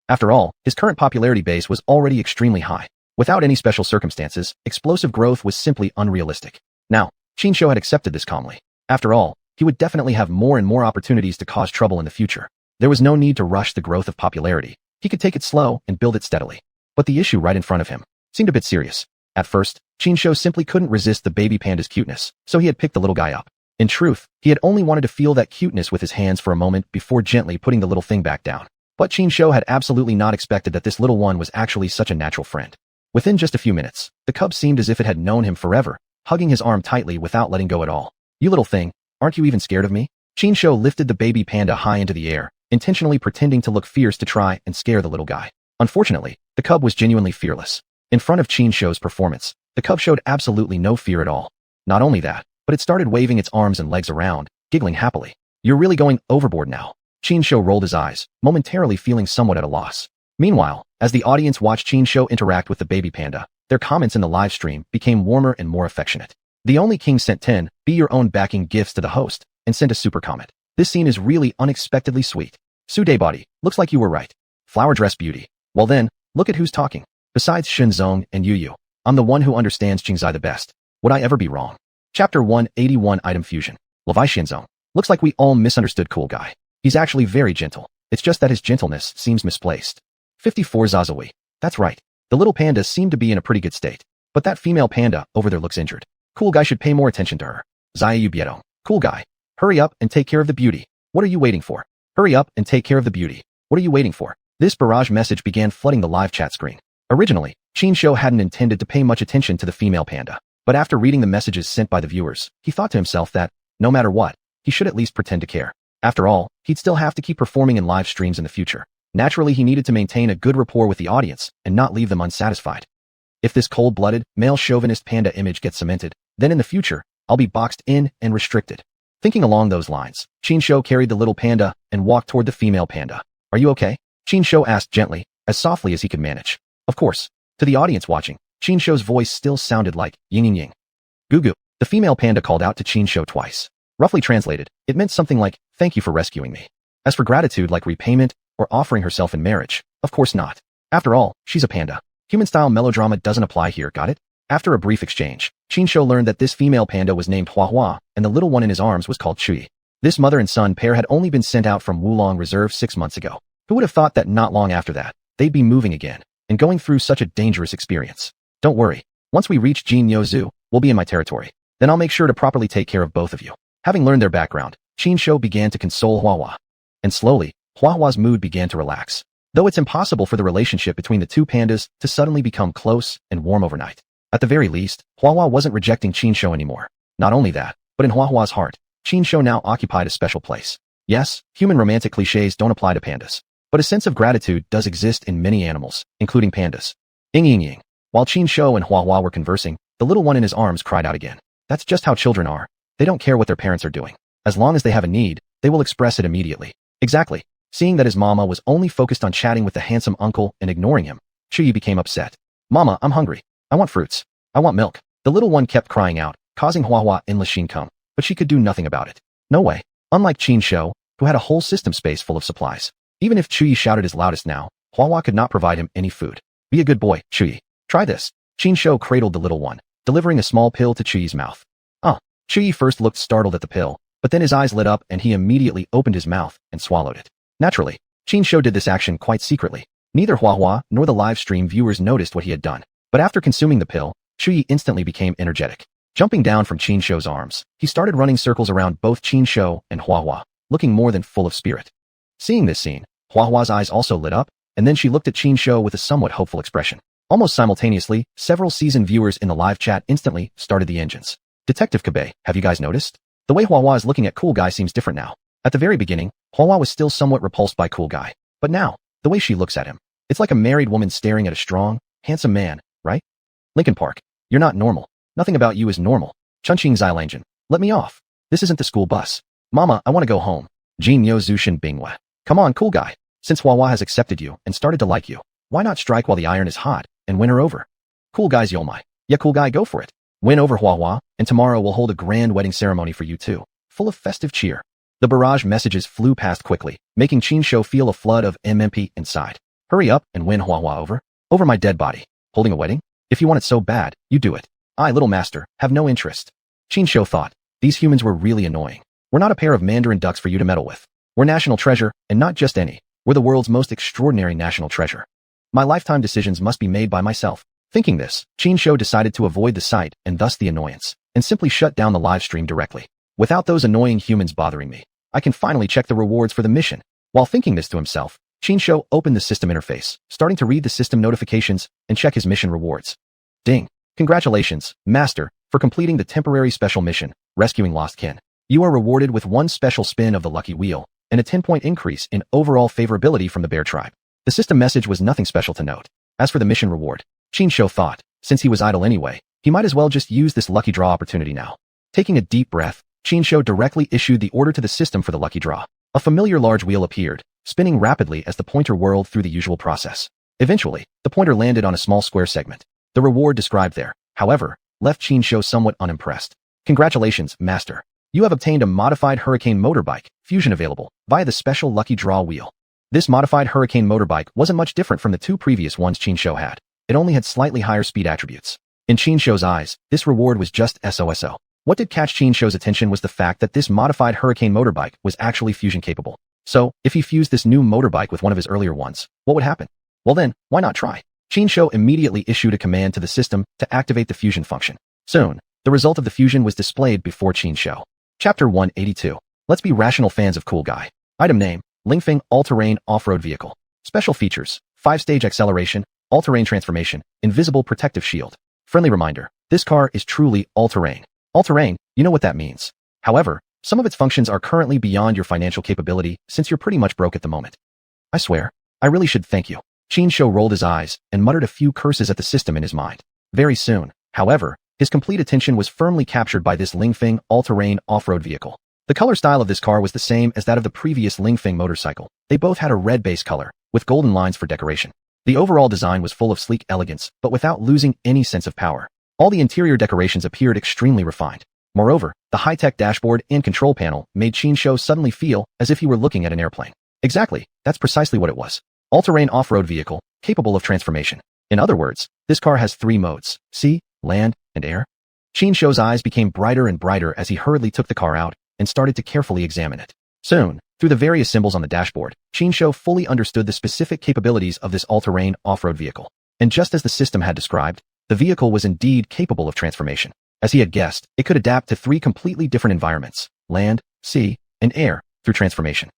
After all, his current popularity base was already extremely high. Without any special circumstances, explosive growth was simply unrealistic. Now, Xuanhuan had accepted this calmly. After all, he would definitely have more and more opportunities to cause trouble in the future. There was no need to rush the growth of popularity. He could take it slow and build it steadily. But the issue right in front of him seemed a bit serious. At first, Xuanhuan simply couldn't resist the baby panda's cuteness, so he had picked the little guy up. In truth, he had only wanted to feel that cuteness with his hands for a moment before gently putting the little thing back down. But Xuanhuan had absolutely not expected that this little one was actually such a natural friend. Within just a few minutes, the cub seemed as if it had known him forever, hugging his arm tightly without letting go at all. You little thing, aren't you even scared of me? Xuanhuan lifted the baby panda high into the air, intentionally pretending to look fierce to try and scare the little guy. Unfortunately, the cub was genuinely fearless. In front of Xuanhuan's performance, the cub showed absolutely no fear at all. Not only that, but it started waving its arms and legs around, giggling happily. You're really going overboard now. Xuanhuan rolled his eyes, momentarily feeling somewhat at a loss. Meanwhile, as the audience watched Xuanhuan interact with the baby panda, their comments in the live stream became warmer and more affectionate. The only king sent 10 be your own backing gifts to the host and sent a super comment. This scene is really unexpectedly sweet. Sude body, looks like you were right. Flower dress beauty. Well then, look at who's talking. Besides Shenzong and Yu, I'm the one who understands Qingzai the best. Would I ever be wrong? Chapter 181 Item Fusion. Levi Shenzong. Looks like we all misunderstood cool guy. He's actually very gentle. It's just that his gentleness seems misplaced. 54 Zazawi. That's right. The little panda seemed to be in a pretty good state. But that female panda over there looks injured. Cool guy should pay more attention to her. Zaya Ubieto. Cool guy. Hurry up and take care of the beauty. What are you waiting for? Hurry up and take care of the beauty. What are you waiting for? This barrage message began flooding the live chat screen. Originally, Xuanhuan hadn't intended to pay much attention to the female panda. But after reading the messages sent by the viewers, he thought to himself that, no matter what, he should at least pretend to care. After all, he'd still have to keep performing in live streams in the future. Naturally, he needed to maintain a good rapport with the audience and not leave them unsatisfied. If this cold-blooded, male chauvinist panda image gets cemented, then in the future, I'll be boxed in and restricted. Thinking along those lines, Xuanhuan carried the little panda and walked toward the female panda. Are you okay? Xuanhuan asked gently, as softly as he could manage. Of course. To the audience watching, Xuanhuan's voice still sounded like ying. Goo. The female panda called out to Xuanhuan twice. Roughly translated, it meant something like, thank you for rescuing me. As for gratitude like repayment or offering herself in marriage, of course not. After all, she's a panda. Human-style melodrama doesn't apply here, got it? After a brief exchange, Xuanhuan learned that this female panda was named Xuanhuan, and the little one in his arms was called Chui. This mother and son pair had only been sent out from Wulong Reserve 6 months ago. Who would have thought that not long after that, they'd be moving again and going through such a dangerous experience? Don't worry. Once we reach Jinyo Zoo, we'll be in my territory. Then I'll make sure to properly take care of both of you. Having learned their background, Qinshu began to console Huahua. And slowly, Huahua's mood began to relax. Though it's impossible for the relationship between the two pandas to suddenly become close and warm overnight. At the very least, Huahua wasn't rejecting Qinshu anymore. Not only that, but in Huahua's heart, Qinshu now occupied a special place. Yes, human romantic cliches don't apply to pandas. But a sense of gratitude does exist in many animals, including pandas. Ying. While Qinshu and Huahua were conversing, the little one in his arms cried out again. That's just how children are. They don't care what their parents are doing. As long as they have a need, they will express it immediately. Exactly. Seeing that his mama was only focused on chatting with the handsome uncle and ignoring him, Chuyi became upset. Mama, I'm hungry. I want fruits. I want milk. The little one kept crying out, causing Huahua endless shinkung, but she could do nothing about it. No way. Unlike Qinshu, who had a whole system space full of supplies. Even if Chuyi shouted his loudest now, Huahua could not provide him any food. Be a good boy, Chuyi. Try this. Qinshu cradled the little one, delivering a small pill to Chuyi's mouth. Chuyi first looked startled at the pill, but then his eyes lit up and he immediately opened his mouth and swallowed it. Naturally, Qinshu did this action quite secretly. Neither Huahua nor the live stream viewers noticed what he had done. But after consuming the pill, Chuyi instantly became energetic. Jumping down from Qinshu's arms, he started running circles around both Qinshu and Huahua, looking more than full of spirit. Seeing this scene, Huahua's eyes also lit up, and then she looked at Qinshu with a somewhat hopeful expression. Almost simultaneously, several seasoned viewers in the live chat instantly started the engines. Detective Kabe, have you guys noticed? The way Huahua is looking at Cool Guy seems different now. At the very beginning, Huahua was still somewhat repulsed by Cool Guy. But now, the way she looks at him, it's like a married woman staring at a strong, handsome man, right? Lincoln Park, you're not normal. Nothing about you is normal. Chunqing Zilangin, let me off. This isn't the school bus. Mama, I want to go home. Jin Yo Zushin Bingwa. Come on, Cool Guy. Since Huahua has accepted you and started to like you, why not strike while the iron is hot and win her over? Cool Guy's Yomai. Yeah, Cool Guy, go for it. Win over Huahua, and tomorrow we'll hold a grand wedding ceremony for you too, full of festive cheer. The barrage messages flew past quickly, making Qinshu feel a flood of MMP inside. Hurry up and win Huahua over. Over my dead body. Holding a wedding? If you want it so bad, you do it. I, little master, have no interest. Qinshu thought, these humans were really annoying. We're not a pair of mandarin ducks for you to meddle with. We're national treasure, and not just any. We're the world's most extraordinary national treasure. My lifetime decisions must be made by myself. Thinking this, Qinshu decided to avoid the sight and thus the annoyance, and simply shut down the live stream directly. Without those annoying humans bothering me, I can finally check the rewards for the mission. While thinking this to himself, Qinshu opened the system interface, starting to read the system notifications and check his mission rewards. Ding! Congratulations, Master, for completing the temporary special mission, rescuing lost kin. You are rewarded with 1 special spin of the lucky wheel, and a 10-point increase in overall favorability from the bear tribe. The system message was nothing special to note. As for the mission reward, Qinshu thought, since he was idle anyway, he might as well just use this lucky draw opportunity now. Taking a deep breath, Qinshu directly issued the order to the system for the lucky draw. A familiar large wheel appeared, spinning rapidly as the pointer whirled through the usual process. Eventually, the pointer landed on a small square segment. The reward described there, however, left Qinshu somewhat unimpressed. Congratulations, Master. You have obtained a modified Hurricane motorbike, fusion available, via the special lucky draw wheel. This modified Hurricane motorbike wasn't much different from the 2 previous ones Qinshu had. It only had slightly higher speed attributes. In Qinshu's eyes, this reward was just SOSO. What did catch Qinshu's attention was the fact that this modified Hurricane motorbike was actually fusion capable. So, if he fused this new motorbike with one of his earlier ones, what would happen? Well then, why not try? Qinshu immediately issued a command to the system to activate the fusion function. Soon, the result of the fusion was displayed before Qinshu. Chapter 182. Let's be rational fans of Cool Guy. Item name, Lingfeng All-Terrain Off-Road Vehicle. Special features, 5-stage acceleration, all-terrain transformation, invisible protective shield. Friendly reminder, this car is truly all-terrain. All-terrain, you know what that means. However, some of its functions are currently beyond your financial capability since you're pretty much broke at the moment. I swear, I really should thank you. Qinshu rolled his eyes and muttered a few curses at the system in his mind. Very soon, however, his complete attention was firmly captured by this Lingfeng all-terrain off-road vehicle. The color style of this car was the same as that of the previous Lingfeng motorcycle. They both had a red base color, with golden lines for decoration. The overall design was full of sleek elegance, but without losing any sense of power. All the interior decorations appeared extremely refined. Moreover, the high-tech dashboard and control panel made Qinshu suddenly feel as if he were looking at an airplane. Exactly, that's precisely what it was. All-terrain off-road vehicle, capable of transformation. In other words, this car has 3 modes: sea, land, and air. Qinshu's eyes became brighter and brighter as he hurriedly took the car out, and started to carefully examine it. Soon, through the various symbols on the dashboard, Qinshu fully understood the specific capabilities of this all-terrain off-road vehicle. And just as the system had described, the vehicle was indeed capable of transformation. As he had guessed, it could adapt to 3 completely different environments: land, sea, and air, through transformation.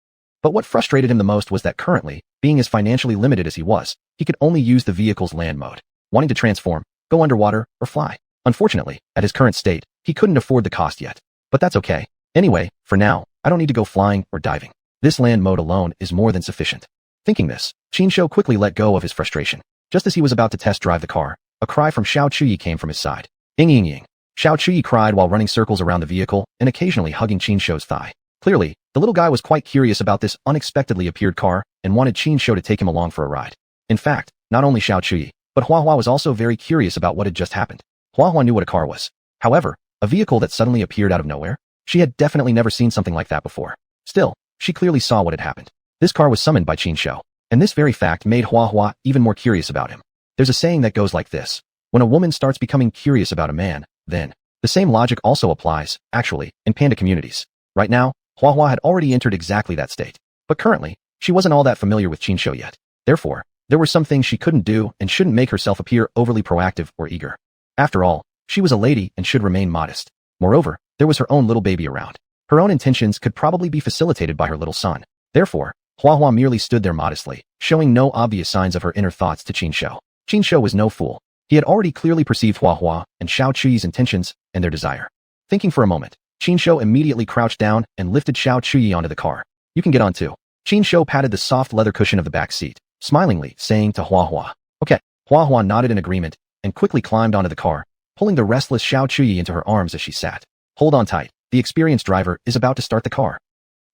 But what frustrated him the most was that currently, being as financially limited as he was, he could only use the vehicle's land mode, wanting to transform, go underwater, or fly. Unfortunately, at his current state, he couldn't afford the cost yet. But that's okay. Anyway, for now, I don't need to go flying or diving. This land mode alone is more than sufficient. Thinking this, Qinshu quickly let go of his frustration. Just as he was about to test drive the car, a cry from Xiao Chuyi came from his side. Ying ying ying. Xiao Chuyi cried while running circles around the vehicle and occasionally hugging Qinshu's thigh. Clearly, the little guy was quite curious about this unexpectedly appeared car and wanted Qinshu to take him along for a ride. In fact, not only Xiao Chuyi, but Xuanhuan was also very curious about what had just happened. Xuanhuan knew what a car was. However, a vehicle that suddenly appeared out of nowhere? She had definitely never seen something like that before. Still, she clearly saw what had happened. This car was summoned by Qinshu, and this very fact made Xuanhuan even more curious about him. There's a saying that goes like this: when a woman starts becoming curious about a man, then the same logic also applies, actually, in panda communities. Right now, Xuanhuan had already entered exactly that state. But currently, she wasn't all that familiar with Qinshu yet. Therefore, there were some things she couldn't do and shouldn't make herself appear overly proactive or eager. After all, she was a lady and should remain modest. Moreover, there was her own little baby around. Her own intentions could probably be facilitated by her little son. Therefore, Xuanhuan merely stood there modestly, showing no obvious signs of her inner thoughts to Qinshu. Qinshu was no fool. He had already clearly perceived Xuanhuan and Xiao Chuyi's intentions and their desire. Thinking for a moment, Qinshu immediately crouched down and lifted Xiao Chuyi onto the car. You can get on too. Qinshu patted the soft leather cushion of the back seat, smilingly saying to Xuanhuan, "Okay." Xuanhuan nodded in agreement and quickly climbed onto the car, pulling the restless Xiao Chuyi into her arms as she sat. Hold on tight. The experienced driver is about to start the car.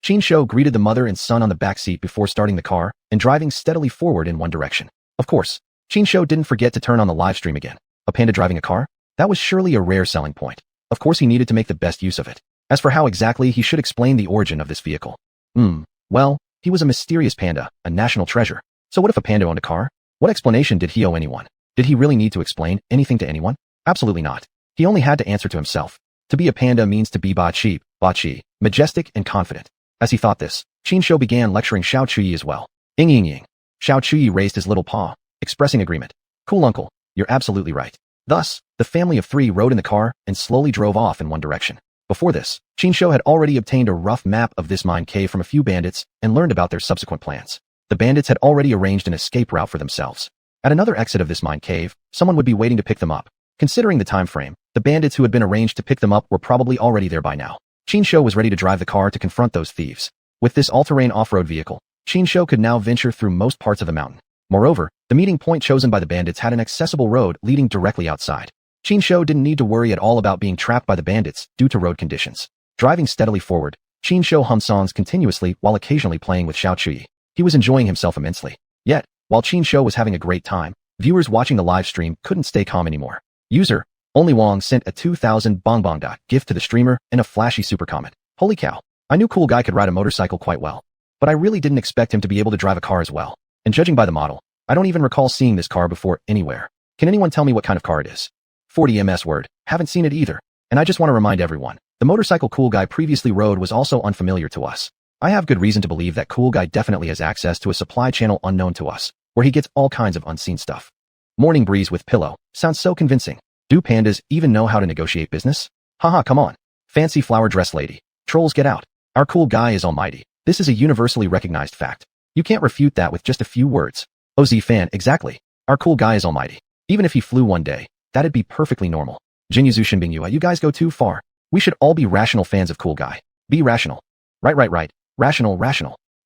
Qinshu greeted the mother and son on the back seat before starting the car and driving steadily forward in one direction. Of course, Qinshu didn't forget to turn on the live stream again. A panda driving a car? That was surely a rare selling point. Of course he needed to make the best use of it. As for how exactly he should explain the origin of this vehicle. Well, he was a mysterious panda, a national treasure. So what if a panda owned a car? What explanation did he owe anyone? Did he really need to explain anything to anyone? Absolutely not. He only had to answer to himself. To be a panda means to be ba-chi, majestic and confident. As he thought this, Qinshu began lecturing Xiao Chuyi as well. Ying ying ying. Xiao Chuyi raised his little paw, expressing agreement. Cool uncle, you're absolutely right. Thus, the family of 3 rode in the car and slowly drove off in one direction. Before this, Qinshu had already obtained a rough map of this mine cave from a few bandits and learned about their subsequent plans. The bandits had already arranged an escape route for themselves. At another exit of this mine cave, someone would be waiting to pick them up. Considering the time frame, the bandits who had been arranged to pick them up were probably already there by now. Qinshu was ready to drive the car to confront those thieves. With this all-terrain off-road vehicle, Qinshu could now venture through most parts of the mountain. Moreover, the meeting point chosen by the bandits had an accessible road leading directly outside. Qinshu didn't need to worry at all about being trapped by the bandits due to road conditions. Driving steadily forward, Qinshu hummed songs continuously while occasionally playing with Xiao Chuyi. He was enjoying himself immensely. Yet, while Qinshu was having a great time, viewers watching the live stream couldn't stay calm anymore. User Only Wong sent a 2000 bongbong gift to the streamer and a flashy super comment. Holy cow, I knew Cool Guy could ride a motorcycle quite well, but I really didn't expect him to be able to drive a car as well. And judging by the model, I don't even recall seeing this car before anywhere. Can anyone tell me what kind of car it is? 40 ms word, haven't seen it either. And I just want to remind everyone, the motorcycle Cool Guy previously rode was also unfamiliar to us. I have good reason to believe that Cool Guy definitely has access to a supply channel unknown to us, where he gets all kinds of unseen stuff. Morning breeze with pillow, sounds so convincing. Do pandas even know how to negotiate business? Haha, come on. Fancy flower dress lady. Trolls get out. Our Cool Guy is almighty. This is a universally recognized fact. You can't refute that with just a few words. OZ fan, exactly. Our Cool Guy is almighty. Even if he flew one day, that'd be perfectly normal. Jinyuzu Shinbingyua, you guys go too far. We should all be rational fans of Cool Guy. Be rational. Right. Rational.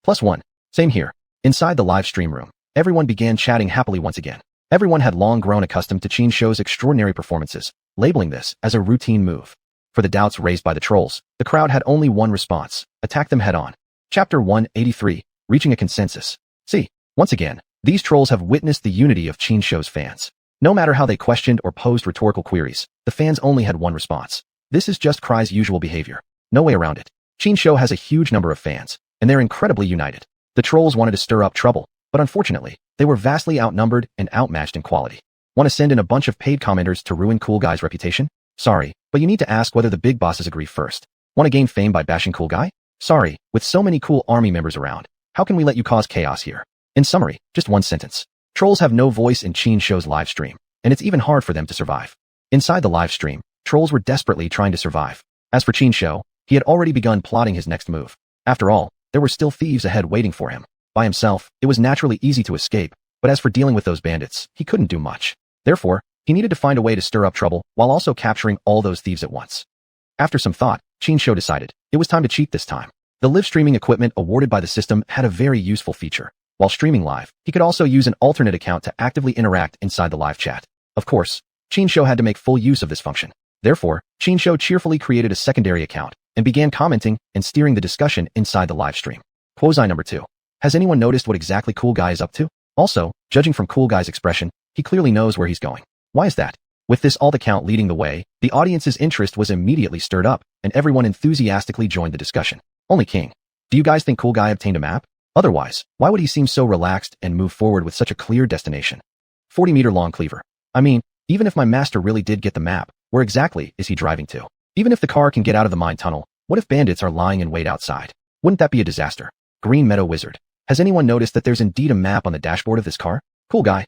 +1. Same here. Inside the live stream room, everyone began chatting happily once again. Everyone had long grown accustomed to Qinshu's extraordinary performances, labeling this as a routine move. For the doubts raised by the trolls, the crowd had only one response: attack them head-on. Chapter 183, Reaching a Consensus. See, once again, these trolls have witnessed the unity of Qinshu's fans. No matter how they questioned or posed rhetorical queries, the fans only had one response. This is just Cry's usual behavior. No way around it. Qinshu has a huge number of fans, and they're incredibly united. The trolls wanted to stir up trouble, but unfortunately, they were vastly outnumbered and outmatched in quality. Want to send in a bunch of paid commenters to ruin Cool Guy's reputation? Sorry, but you need to ask whether the big bosses agree first. Want to gain fame by bashing cool guy? Sorry, with so many cool army members around, how can we let you cause chaos here? In summary, just one sentence. Trolls have no voice in Qin Shou's live stream, and it's even hard for them to survive. Inside the live stream, trolls were desperately trying to survive. As for Qin Shou, he had already begun plotting his next move. After all, there were still thieves ahead waiting for him. By himself, it was naturally easy to escape, but as for dealing with those bandits, he couldn't do much. Therefore, he needed to find a way to stir up trouble while also capturing all those thieves at once. After some thought, Qin Shou decided it was time to cheat this time. The live streaming equipment awarded by the system had a very useful feature. While streaming live, he could also use an alternate account to actively interact inside the live chat. Of course, Qin Shou had to make full use of this function. Therefore, Qin Shou cheerfully created a secondary account and began commenting and steering the discussion inside the live stream. Quasi number 2. Has anyone noticed what exactly Cool Guy is up to? Also, judging from Cool Guy's expression, he clearly knows where he's going. Why is that? With this alt account leading the way, the audience's interest was immediately stirred up, and everyone enthusiastically joined the discussion. Only King. Do you guys think Cool Guy obtained a map? Otherwise, why would he seem so relaxed and move forward with such a clear destination? 40-meter-long cleaver. I mean, even if my master really did get the map, where exactly is he driving to? Even if the car can get out of the mine tunnel, what if bandits are lying in wait outside? Wouldn't that be a disaster? Green Meadow Wizard. Has anyone noticed that there's indeed a map on the dashboard of this car? Cool guy,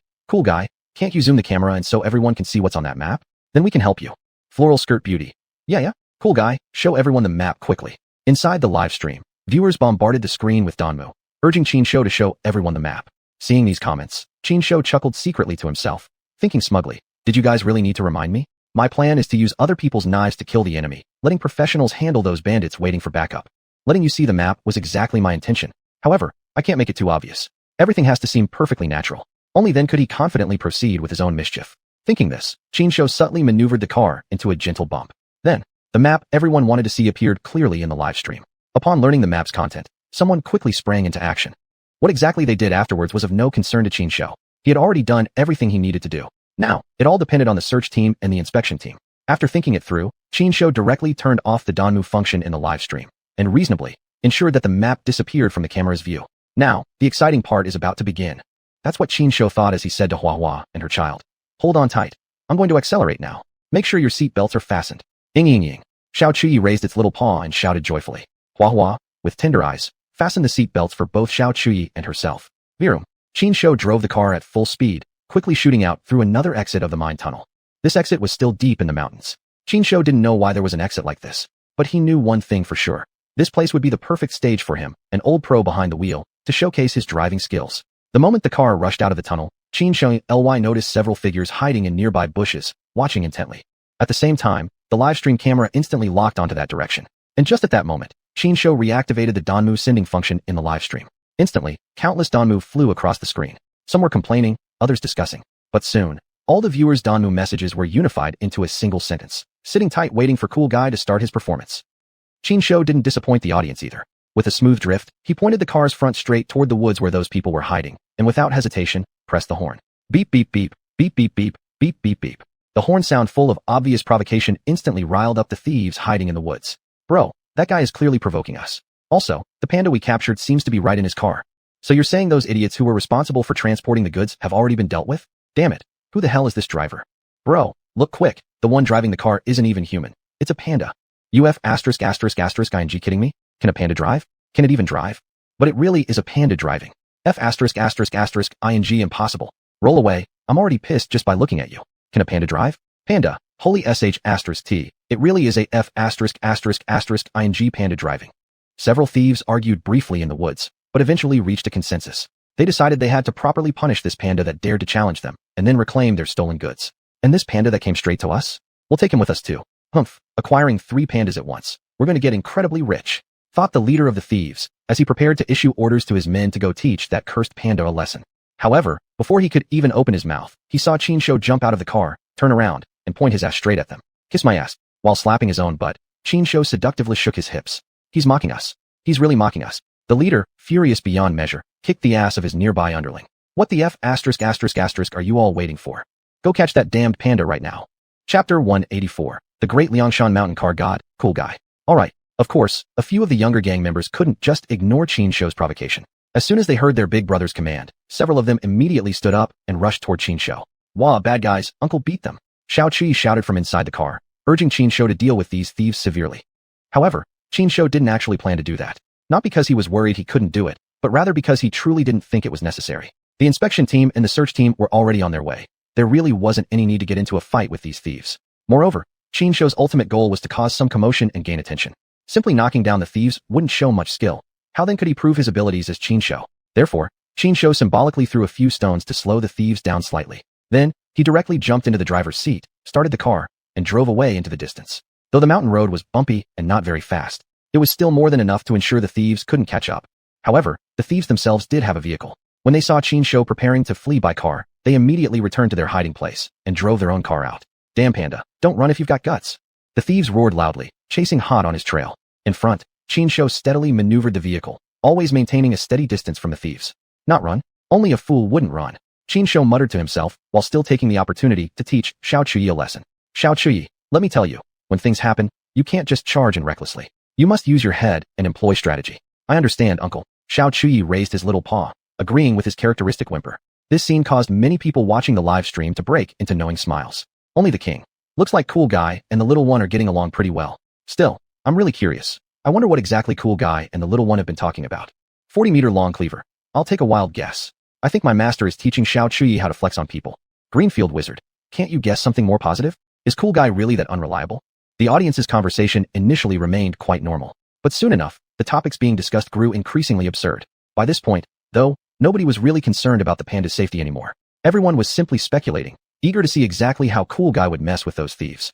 can't you zoom the camera and so everyone can see what's on that map? Then we can help you. Floral Skirt Beauty. Yeah, cool guy, show everyone the map quickly. Inside the live stream, viewers bombarded the screen with Danmu, urging Qin Shou to show everyone the map. Seeing these comments, Qin Shou chuckled secretly to himself, thinking smugly, did you guys really need to remind me? My plan is to use other people's knives to kill the enemy, letting professionals handle those bandits waiting for backup. Letting you see the map was exactly my intention. However, I can't make it too obvious. Everything has to seem perfectly natural. Only then could he confidently proceed with his own mischief. Thinking this, Qin Shou subtly maneuvered the car into a gentle bump. Then, the map everyone wanted to see appeared clearly in the live stream. Upon learning the map's content, someone quickly sprang into action. What exactly they did afterwards was of no concern to Qin Shou. He had already done everything he needed to do. Now, it all depended on the search team and the inspection team. After thinking it through, Qin Shou directly turned off the Danmu function in the live stream, and reasonably ensured that the map disappeared from the camera's view. Now, the exciting part is about to begin. That's what Qin Shou thought as he said to Xuanhuan and her child. Hold on tight. I'm going to accelerate now. Make sure your seat belts are fastened. Ying. Xiao Chuyi raised its little paw and shouted joyfully. Xuanhuan, with tender eyes, fastened the seat belts for both Xiao Chuyi and herself. Virum. Qin Shou drove the car at full speed, quickly shooting out through another exit of the mine tunnel. This exit was still deep in the mountains. Qin Shou didn't know why there was an exit like this, but he knew one thing for sure. This place would be the perfect stage for him, an old pro behind the wheel, to showcase his driving skills. The moment the car rushed out of the tunnel, Qin Shou noticed several figures hiding in nearby bushes, watching intently. At the same time, the live stream camera instantly locked onto that direction. And just at that moment, Qin Shou reactivated the Danmu sending function in the live stream. Instantly, countless Danmu flew across the screen. Some were complaining, others discussing. But soon, all the viewers' Danmu messages were unified into a single sentence. Sitting tight waiting for Cool Guy to start his performance. Qin Shou didn't disappoint the audience either. With a smooth drift, he pointed the car's front straight toward the woods where those people were hiding, and without hesitation, pressed the horn. Beep beep beep, beep beep beep, beep beep beep. The horn sound full of obvious provocation instantly riled up the thieves hiding in the woods. Bro, that guy is clearly provoking us. Also, the panda we captured seems to be right in his car. So you're saying those idiots who were responsible for transporting the goods have already been dealt with? Damn it. Who the hell is this driver? Bro, look quick. The one driving the car isn't even human. It's a panda. UF *****ing kidding me? Can a panda drive? Can it even drive? But it really is a panda driving. *****ing impossible. Roll away. I'm already pissed just by looking at you. Can a panda drive? Panda. Holy ****t. It really is a *****ing panda driving. Several thieves argued briefly in the woods, but eventually reached a consensus. They decided they had to properly punish this panda that dared to challenge them, and then reclaim their stolen goods. And this panda that came straight to us? We'll take him with us too. Humph, acquiring 3 pandas at once. We're going to get incredibly rich, thought the leader of the thieves, as he prepared to issue orders to his men to go teach that cursed panda a lesson. However, before he could even open his mouth, he saw Qin Shou jump out of the car, turn around, and point his ass straight at them. Kiss my ass. While slapping his own butt, Qin Shou seductively shook his hips. He's mocking us. He's really mocking us. The leader, furious beyond measure, kicked the ass of his nearby underling. What the ***** are you all waiting for? Go catch that damned panda right now. Chapter 184. The Great Liangshan Mountain Car God, Cool Guy. Alright, of course, a few of the younger gang members couldn't just ignore Qin Shou's provocation. As soon as they heard their big brother's command, several of them immediately stood up and rushed toward Qin Shou. Wah, bad guys, Uncle beat them. Xiao Qi shouted from inside the car, urging Qin Shou to deal with these thieves severely. However, Qin Shou didn't actually plan to do that. Not because he was worried he couldn't do it, but rather because he truly didn't think it was necessary. The inspection team and the search team were already on their way. There really wasn't any need to get into a fight with these thieves. Moreover, Qin Shou's ultimate goal was to cause some commotion and gain attention. Simply knocking down the thieves wouldn't show much skill. How then could he prove his abilities as Qin Shou? Therefore, Qin Shou symbolically threw a few stones to slow the thieves down slightly. Then, he directly jumped into the driver's seat, started the car, and drove away into the distance. Though the mountain road was bumpy and not very fast, it was still more than enough to ensure the thieves couldn't catch up. However, the thieves themselves did have a vehicle. When they saw Qin Shou preparing to flee by car, they immediately returned to their hiding place and drove their own car out. Damn Panda, don't run if you've got guts. The thieves roared loudly, chasing hot on his trail. In front, Qin Shou steadily maneuvered the vehicle, always maintaining a steady distance from the thieves. Not run? Only a fool wouldn't run. Qin Shou muttered to himself while still taking the opportunity to teach Xiao Chuyi a lesson. Xiao Chuyi, let me tell you, when things happen, you can't just charge in recklessly. You must use your head and employ strategy. I understand, uncle. Xiao Chuyi raised his little paw, agreeing with his characteristic whimper. This scene caused many people watching the live stream to break into knowing smiles. Only the king. Looks like Cool Guy and the little one are getting along pretty well. Still, I'm really curious. I wonder what exactly Cool Guy and the little one have been talking about. 40-meter long cleaver. I'll take a wild guess. I think my master is teaching Xiao Chuyi how to flex on people. Greenfield Wizard. Can't you guess something more positive? Is Cool Guy really that unreliable? The audience's conversation initially remained quite normal. But soon enough, the topics being discussed grew increasingly absurd. By this point, though, nobody was really concerned about the panda's safety anymore. Everyone was simply speculating, eager to see exactly how Cool Guy would mess with those thieves.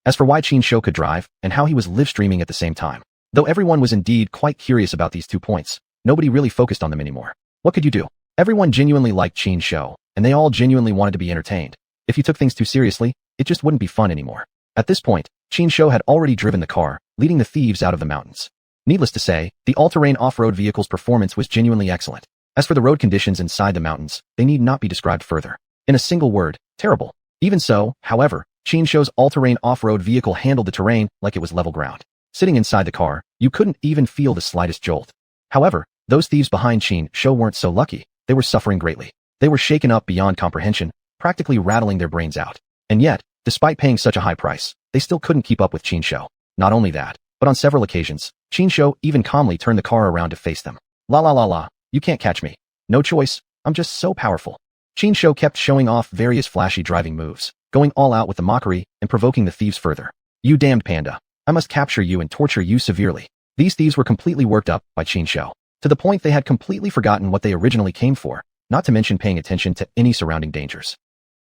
As for why Qin Shou could drive, and how he was live-streaming at the same time. Though everyone was indeed quite curious about these 2 points, nobody really focused on them anymore. What could you do? Everyone genuinely liked Qin Shou, and they all genuinely wanted to be entertained. If you took things too seriously, it just wouldn't be fun anymore. At this point, Qin Shou had already driven the car, leading the thieves out of the mountains. Needless to say, the all-terrain off-road vehicle's performance was genuinely excellent. As for the road conditions inside the mountains, they need not be described further. In a single word, terrible. Even so, however, Qin Shou's all-terrain off-road vehicle handled the terrain like it was level ground. Sitting inside the car, you couldn't even feel the slightest jolt. However, those thieves behind Qin Shou weren't so lucky. They were suffering greatly. They were shaken up beyond comprehension, practically rattling their brains out. And yet, despite paying such a high price, they still couldn't keep up with Qin Shou. Not only that, but on several occasions, Qin Shou even calmly turned the car around to face them. La la la la, you can't catch me. No choice, I'm just so powerful. Qin Shou kept showing off various flashy driving moves, going all out with the mockery and provoking the thieves further. You damned panda. I must capture you and torture you severely. These thieves were completely worked up by Qin Shou, to the point they had completely forgotten what they originally came for, not to mention paying attention to any surrounding dangers.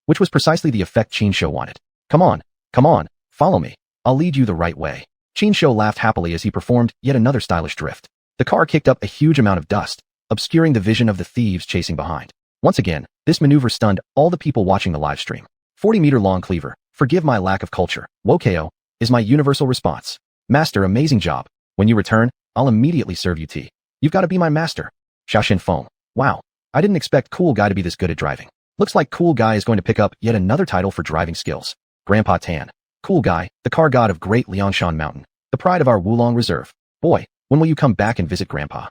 Which was precisely the effect Qin Shou wanted. Come on, follow me. I'll lead you the right way. Qin Shou laughed happily as he performed yet another stylish drift. The car kicked up a huge amount of dust, obscuring the vision of the thieves chasing behind. Once again, this maneuver stunned all the people watching the live stream. 40-meter long cleaver, forgive my lack of culture, Wokeo, is my universal response. Master, amazing job. When you return, I'll immediately serve you tea. You've got to be my master. Xiaoxin Feng. Wow, I didn't expect Cool Guy to be this good at driving. Looks like Cool Guy is going to pick up yet another title for driving skills. Grandpa Tan. Cool Guy, the car god of Great Liangshan Mountain, the pride of our Wulong Reserve. Boy, when will you come back and visit Grandpa?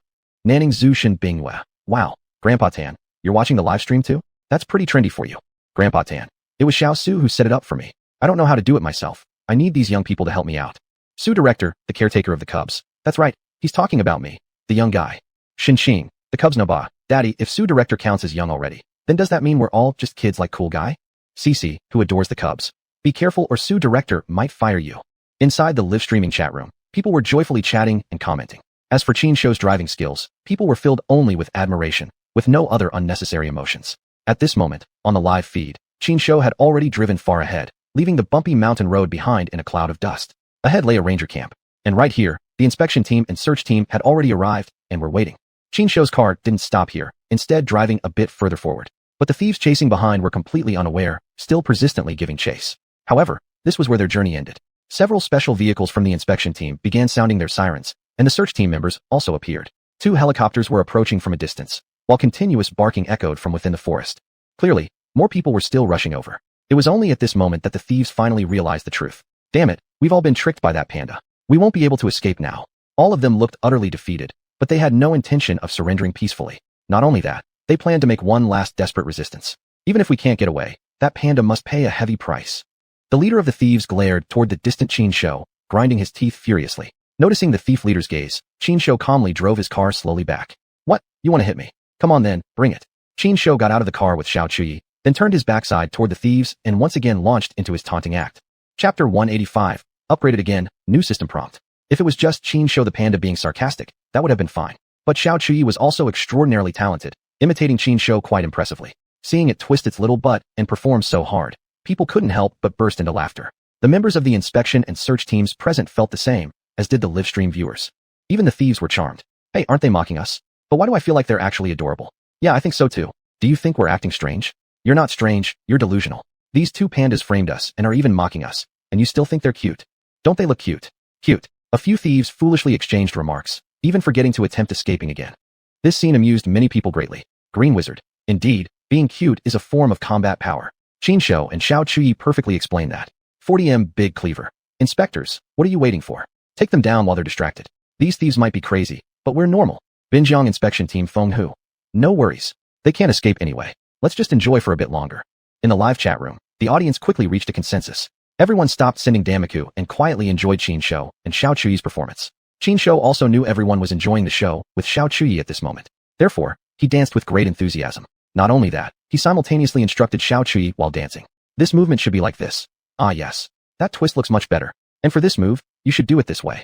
Nanning Zushin Bingyue. Wow, Grandpa Tan, you're watching the live stream too? That's pretty trendy for you. Grandpa Tan. It was Xiao Su who set it up for me. I don't know how to do it myself. I need these young people to help me out. Su Director, the caretaker of the Cubs. That's right, he's talking about me. The young guy. Xin, the Cubs Noba. Daddy, if Su Director counts as young already, then does that mean we're all just kids like Cool Guy? Cece, who adores the Cubs. Be careful or Su Director might fire you. Inside the live streaming chat room, people were joyfully chatting and commenting. As for Qin Shou's driving skills, people were filled only with admiration, with no other unnecessary emotions. At this moment, on the live feed, Qin Shou had already driven far ahead, leaving the bumpy mountain road behind in a cloud of dust. Ahead lay a ranger camp. And right here, the inspection team and search team had already arrived and were waiting. Qin Shou's car didn't stop here, instead driving a bit further forward. But the thieves chasing behind were completely unaware, still persistently giving chase. However, this was where their journey ended. Several special vehicles from the inspection team began sounding their sirens, and the search team members also appeared. 2 helicopters were approaching from a distance, while continuous barking echoed from within the forest. Clearly, more people were still rushing over. It was only at this moment that the thieves finally realized the truth. Damn it, we've all been tricked by that panda. We won't be able to escape now. All of them looked utterly defeated, but they had no intention of surrendering peacefully. Not only that, they planned to make one last desperate resistance. Even if we can't get away, that panda must pay a heavy price. The leader of the thieves glared toward the distant Qin Shou, grinding his teeth furiously. Noticing the thief leader's gaze, Qin Shou calmly drove his car slowly back. What? You want to hit me? Come on then, bring it. Qin Shou got out of the car with Xiao Chuyi, then turned his backside toward the thieves and once again launched into his taunting act. Chapter 185. Upgraded again, new system prompt. If it was just Qin Shou the panda being sarcastic, that would have been fine. But Xiao Chuyi was also extraordinarily talented, imitating Qin Shou quite impressively. Seeing it twist its little butt and perform so hard, people couldn't help but burst into laughter. The members of the inspection and search teams present felt the same, as did the livestream viewers. Even the thieves were charmed. Hey, aren't they mocking us? But why do I feel like they're actually adorable? Yeah, I think so too. Do you think we're acting strange? You're not strange, you're delusional. These two pandas framed us and are even mocking us, and you still think they're cute. Don't they look cute? Cute. A few thieves foolishly exchanged remarks, even forgetting to attempt escaping again. This scene amused many people greatly. Green Wizard. Indeed, being cute is a form of combat power. Qin Shou and Xiao Chuyi perfectly explain that. 40M Big Cleaver. Inspectors, what are you waiting for? Take them down while they're distracted. These thieves might be crazy, but we're normal. Binjiang Inspection Team Feng Hu. No worries. They can't escape anyway. Let's just enjoy for a bit longer. In the live chat room, the audience quickly reached a consensus. Everyone stopped sending Damaku and quietly enjoyed Qin Shou and Xiao Chuyi's performance. Qin Shou also knew everyone was enjoying the show with Xiao Chuyi at this moment. Therefore, he danced with great enthusiasm. Not only that, he simultaneously instructed Xiao Chuyi while dancing. This movement should be like this. Ah yes. That twist looks much better. And for this move, you should do it this way.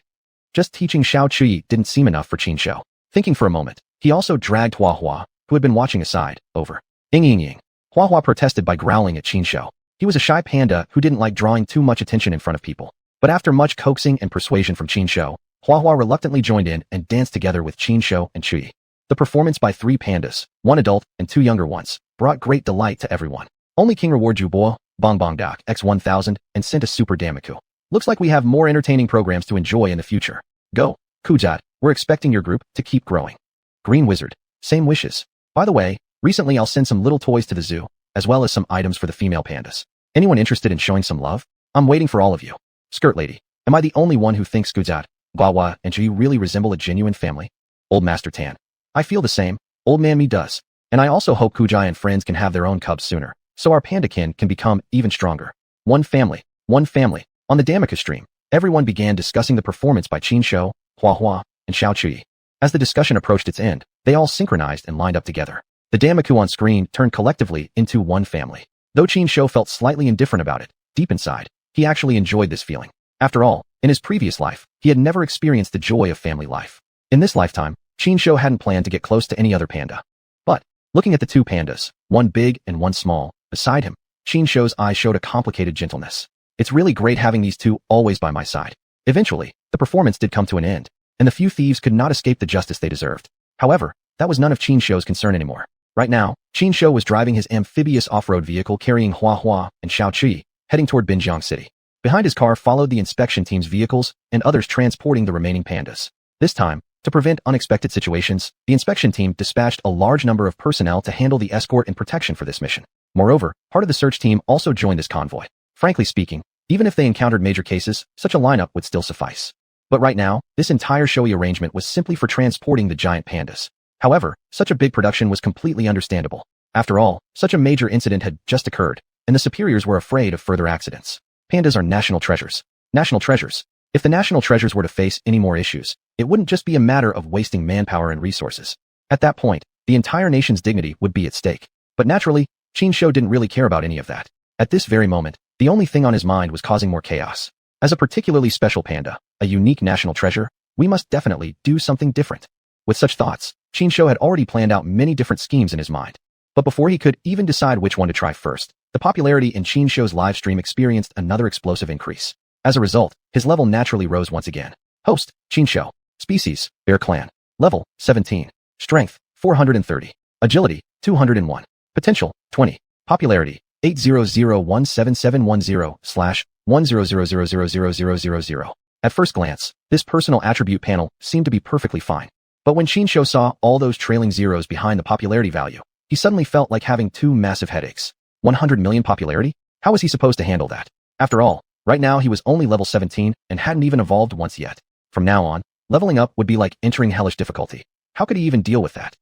Just teaching Xiao Chuyi didn't seem enough for Qin Shou. Thinking for a moment, he also dragged Xuanhuan, who had been watching aside, over. Ying. Xuanhuan protested by growling at Qin Shou. He was a shy panda who didn't like drawing too much attention in front of people. But after much coaxing and persuasion from Qin Shou, Xuanhuan reluctantly joined in and danced together with Qin Shou and Chuyi. The performance by 3 pandas, 1 adult and 2 younger ones, brought great delight to everyone. Only King Reward Jubo, Bongbong Dak X1000, and sent a super Damaku. Looks like we have more entertaining programs to enjoy in the future. Go, Kujat, we're expecting your group to keep growing. Green Wizard, same wishes. By the way, recently I'll send some little toys to the zoo, as well as some items for the female pandas. Anyone interested in showing some love? I'm waiting for all of you. Skirt Lady, am I the only one who thinks Kujat, Guawa, and Ji really resemble a genuine family? Old Master Tan. I feel the same, Old Man Me does. And I also hope Kujai and friends can have their own cubs sooner, so our pandakin can become even stronger. One family. On the Damaku stream, everyone began discussing the performance by Qin Shou, Xuanhuan, and Xiao Chuyi. As the discussion approached its end, they all synchronized and lined up together. The Damaku on screen turned collectively into one family. Though Qin Shou felt slightly indifferent about it, deep inside, he actually enjoyed this feeling. After all, in his previous life, he had never experienced the joy of family life. In this lifetime, Qin Shou hadn't planned to get close to any other panda. But, looking at the 2 pandas, one big and one small, beside him, Qin Shou's eyes showed a complicated gentleness. It's really great having these 2 always by my side. Eventually, the performance did come to an end, and the few thieves could not escape the justice they deserved. However, that was none of Qin Shou's concern anymore. Right now, Qin Shou was driving his amphibious off-road vehicle carrying Xuanhuan and Xiao Chuyi, heading toward Binjiang City. Behind his car followed the inspection team's vehicles and others transporting the remaining pandas. This time, to prevent unexpected situations, the inspection team dispatched a large number of personnel to handle the escort and protection for this mission. Moreover, part of the search team also joined this convoy. Frankly speaking, even if they encountered major cases, such a lineup would still suffice. But right now, this entire showy arrangement was simply for transporting the giant pandas. However, such a big production was completely understandable. After all, such a major incident had just occurred, and the superiors were afraid of further accidents. Pandas are national treasures. National treasures. If the national treasures were to face any more issues, it wouldn't just be a matter of wasting manpower and resources. At that point, the entire nation's dignity would be at stake. But naturally, Qin Shou didn't really care about any of that. At this very moment, the only thing on his mind was causing more chaos. As a particularly special panda, a unique national treasure, we must definitely do something different. With such thoughts, Qin Shou had already planned out many different schemes in his mind. But before he could even decide which one to try first, the popularity in Qin Shou's live stream experienced another explosive increase. As a result, his level naturally rose once again. Host, Qin Shou. Species, Bear Clan. Level, 17. Strength, 430. Agility, 201. Potential, 20. Popularity, 8001710/100000000. At first glance, this personal attribute panel seemed to be perfectly fine. But when Qin Shou saw all those trailing zeros behind the popularity value, he suddenly felt like having 2 massive headaches. 100 million popularity? How was he supposed to handle that? After all, right now he was only level 17 and hadn't even evolved once yet. From now on, leveling up would be like entering hellish difficulty. How could he even deal with that?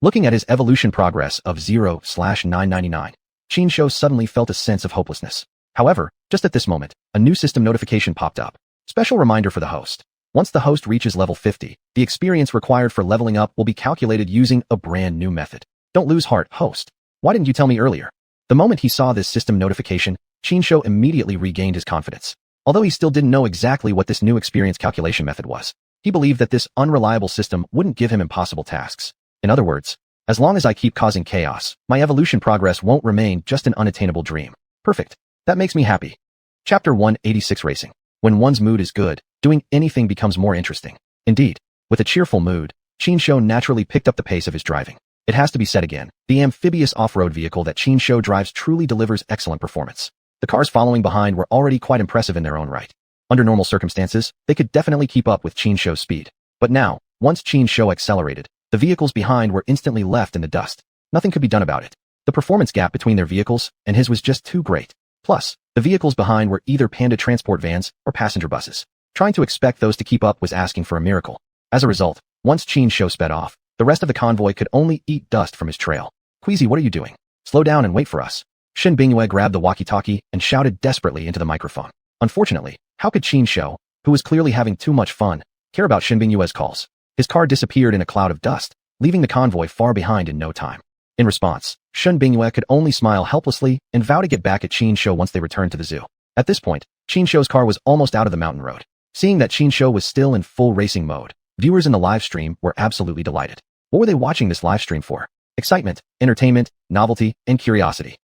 Looking at his evolution progress of 0/999, Qin Shou suddenly felt a sense of hopelessness. However, just at this moment, a new system notification popped up. Special reminder for the host. Once the host reaches level 50, the experience required for leveling up will be calculated using a brand new method. Don't lose heart, host. Why didn't you tell me earlier? The moment he saw this system notification, Qinshu immediately regained his confidence. Although he still didn't know exactly what this new experience calculation method was, he believed that this unreliable system wouldn't give him impossible tasks. In other words, as long as I keep causing chaos, my evolution progress won't remain just an unattainable dream. Perfect. That makes me happy. Chapter 186 Racing. When one's mood is good, doing anything becomes more interesting. Indeed, with a cheerful mood, Qinshu naturally picked up the pace of his driving. It has to be said again, the amphibious off-road vehicle that Qinshu drives truly delivers excellent performance. The cars following behind were already quite impressive in their own right. Under normal circumstances, they could definitely keep up with Qinshu's speed. But now, once Qinshu accelerated, the vehicles behind were instantly left in the dust. Nothing could be done about it. The performance gap between their vehicles and his was just too great. Plus, the vehicles behind were either Panda transport vans or passenger buses. Trying to expect those to keep up was asking for a miracle. As a result, once Qinshu sped off, the rest of the convoy could only eat dust from his trail. Queasy, what are you doing? Slow down and wait for us. Shen Bingyue grabbed the walkie-talkie and shouted desperately into the microphone. Unfortunately, how could Qinshu, who was clearly having too much fun, care about Shen Bingyue's calls? His car disappeared in a cloud of dust, leaving the convoy far behind in no time. In response, Shen Bingyue could only smile helplessly and vow to get back at Qinshu once they returned to the zoo. At this point, Qinshu's car was almost out of the mountain road. Seeing that Qinshu was still in full racing mode, viewers in the live stream were absolutely delighted. What were they watching this live stream for? Excitement, entertainment, novelty, and curiosity.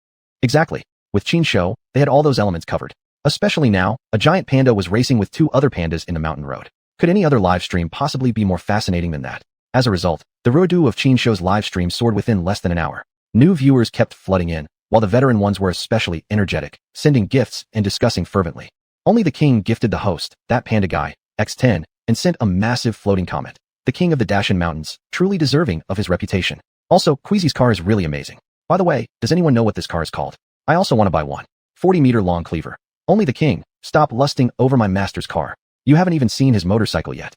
Exactly. With Qinshu, they had all those elements covered. Especially now, a giant panda was racing with two other pandas in the mountain road. Could any other live stream possibly be more fascinating than that? As a result, the redo of Qinshu's live stream soared within less than an hour. New viewers kept flooding in, while the veteran ones were especially energetic, sending gifts and discussing fervently. Only the king gifted the host, that panda guy, X10, and sent a massive floating comet. The king of the Dashan Mountains, truly deserving of his reputation. Also, Queasy's car is really amazing. By the way, does anyone know what this car is called? I also want to buy one. 40-meter long cleaver. Only the king. Stop lusting over my master's car. You haven't even seen his motorcycle yet.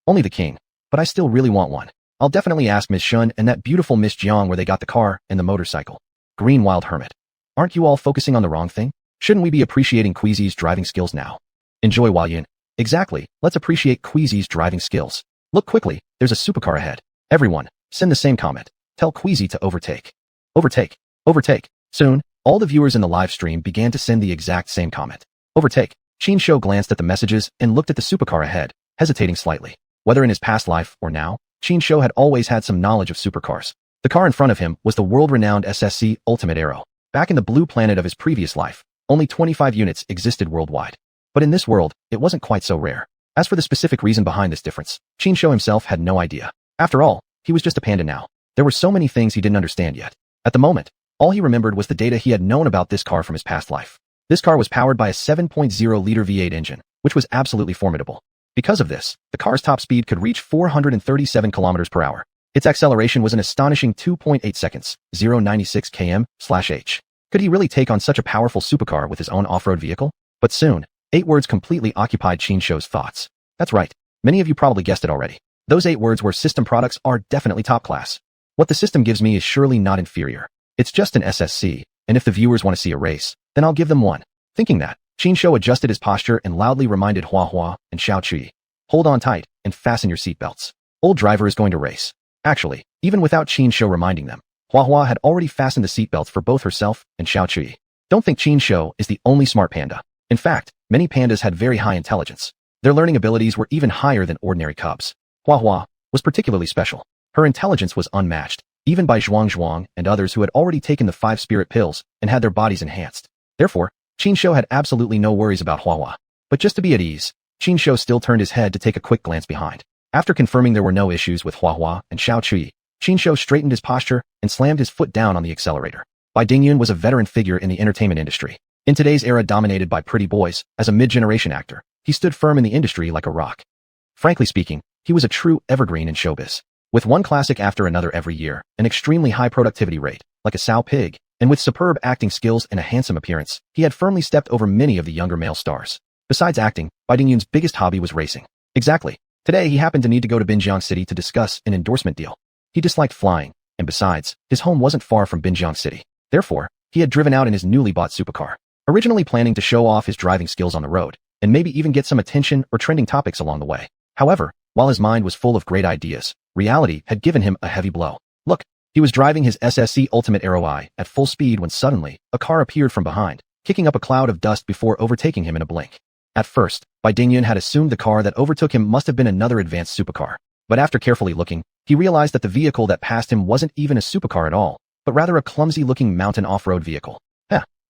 Only the king. But I still really want one. I'll definitely ask Miss Shun and that beautiful Miss Jiang where they got the car and the motorcycle. Green Wild Hermit. Aren't you all focusing on the wrong thing? Shouldn't we be appreciating Queasy's driving skills now? Enjoy Huayan. Exactly, let's appreciate Queasy's driving skills. Look quickly, there's a supercar ahead. Everyone, send the same comment. Tell Queasy to overtake. Overtake. Overtake. Soon, all the viewers in the live stream began to send the exact same comment. Overtake. Qinshu glanced at the messages and looked at the supercar ahead, hesitating slightly. Whether in his past life or now, Qinshu had always had some knowledge of supercars. The car in front of him was the world-renowned SSC Ultimate Aero. Back in the blue planet of his previous life, only 25 units existed worldwide. But in this world, it wasn't quite so rare. As for the specific reason behind this difference, Qinshu himself had no idea. After all, he was just a panda now. There were so many things he didn't understand yet. At the moment, all he remembered was the data he had known about this car from his past life. This car was powered by a 7.0-liter V8 engine, which was absolutely formidable. Because of this, the car's top speed could reach 437 kilometers per hour. Its acceleration was an astonishing 2.8 seconds, 0.96 km/h. Could he really take on such a powerful supercar with his own off-road vehicle? But soon, 8 words completely occupied Qinshu's thoughts. That's right. Many of you probably guessed it already. Those 8 words were system products are definitely top class. What the system gives me is surely not inferior. It's just an SSC, and if the viewers want to see a race, then I'll give them one. Thinking that, Qinshu adjusted his posture and loudly reminded Xuanhuan and Xiaochui. Hold on tight and fasten your seatbelts. Old driver is going to race. Actually, even without Qinshu reminding them, Xuanhuan had already fastened the seatbelts for both herself and Xiaochui. Don't think Qinshu is the only smart panda. In fact, many pandas had very high intelligence. Their learning abilities were even higher than ordinary cubs. Xuanhuan was particularly special. Her intelligence was unmatched, even by xuanhuan and others who had already taken the 5 spirit pills and had their bodies enhanced. Therefore, Qinshu had absolutely no worries about Xuanhuan. But just to be at ease, Qinshu still turned his head to take a quick glance behind. After confirming there were no issues with Xuanhuan and Xiaochui, Qinshu straightened his posture and slammed his foot down on the accelerator. Bai Dingyun was a veteran figure in the entertainment industry. In today's era dominated by pretty boys, as a mid-generation actor, he stood firm in the industry like a rock. Frankly speaking, he was a true evergreen in showbiz. With one classic after another every year, an extremely high productivity rate, like a sow pig, and with superb acting skills and a handsome appearance, he had firmly stepped over many of the younger male stars. Besides acting, Bai Dingyun's biggest hobby was racing. Exactly. Today he happened to need to go to Binjiang City to discuss an endorsement deal. He disliked flying, and besides, his home wasn't far from Binjiang City. Therefore, he had driven out in his newly bought supercar, originally planning to show off his driving skills on the road, and maybe even get some attention or trending topics along the way. However, while his mind was full of great ideas, reality had given him a heavy blow. Look, he was driving his SSC Ultimate ROI at full speed when suddenly, a car appeared from behind, kicking up a cloud of dust before overtaking him in a blink. At first, Bai Dingyun had assumed the car that overtook him must have been another advanced supercar. But after carefully looking, he realized that the vehicle that passed him wasn't even a supercar at all, but rather a clumsy-looking mountain off-road vehicle.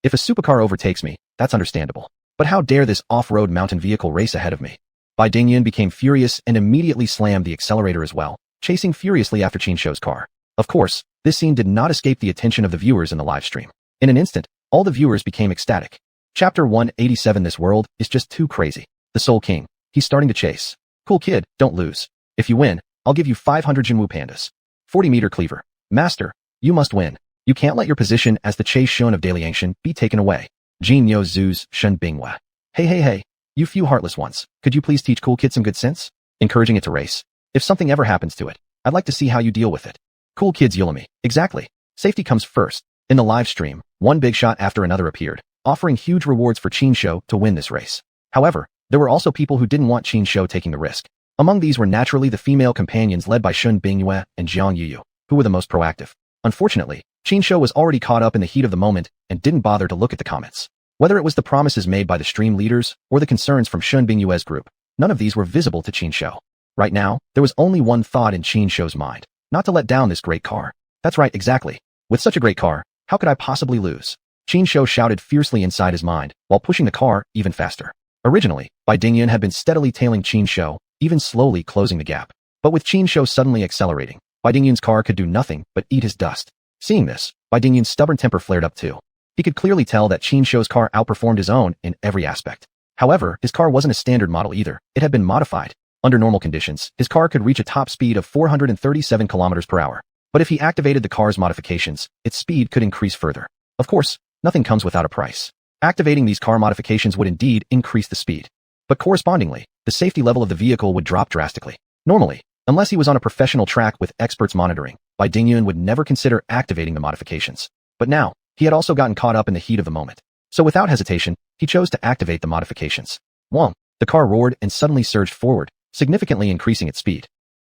If a supercar overtakes me, that's understandable. But how dare this off-road mountain vehicle race ahead of me? Bai Dingyun became furious and immediately slammed the accelerator as well, chasing furiously after Qin Shou's car. Of course, this scene did not escape the attention of the viewers in the live stream. In an instant, all the viewers became ecstatic. Chapter 187. This world is just too crazy. The Soul King. He's starting to chase. Cool kid, don't lose. If you win, I'll give you 500 Xuanhuan pandas. 40-meter cleaver. Master, you must win. You can't let your position as the Chase Shun of Daliangshan be taken away. Jin Yo Zhu's Shen Binghua. Hey, you few heartless ones, could you please teach cool kid some good sense? Encouraging it to race. If something ever happens to it, I'd like to see how you deal with it. Cool kids Yulami. Exactly. Safety comes first. In the live stream, one big shot after another appeared, offering huge rewards for Qin Shou to win this race. However, there were also people who didn't want Qin Shou taking the risk. Among these were naturally the female companions led by Shen Binghua and Jiang Yuyu, who were the most proactive. Unfortunately, Qin Shou was already caught up in the heat of the moment and didn't bother to look at the comments. Whether it was the promises made by the stream leaders or the concerns from Shen Binghua's group, none of these were visible to Qin Shou. Right now, there was only one thought in Qin Shou's mind: not to let down this great car. That's right, exactly. With such a great car, how could I possibly lose? Qin Shou shouted fiercely inside his mind, while pushing the car even faster. Originally, Bai Dingyun had been steadily tailing Qin Shou, even slowly closing the gap. But with Qin Shou suddenly accelerating, Bai Dingyun's car could do nothing but eat his dust. Seeing this, Bai Dingyun's stubborn temper flared up too. He could clearly tell that Qin Shou's car outperformed his own in every aspect. However, his car wasn't a standard model either. It had been modified. Under normal conditions, his car could reach a top speed of 437 kilometers per hour. But if he activated the car's modifications, its speed could increase further. Of course, nothing comes without a price. Activating these car modifications would indeed increase the speed. But correspondingly, the safety level of the vehicle would drop drastically. Normally, unless he was on a professional track with experts monitoring, Bai Dingyun would never consider activating the modifications. But now, he had also gotten caught up in the heat of the moment. So without hesitation, he chose to activate the modifications. Whong! The car roared and suddenly surged forward, significantly increasing its speed.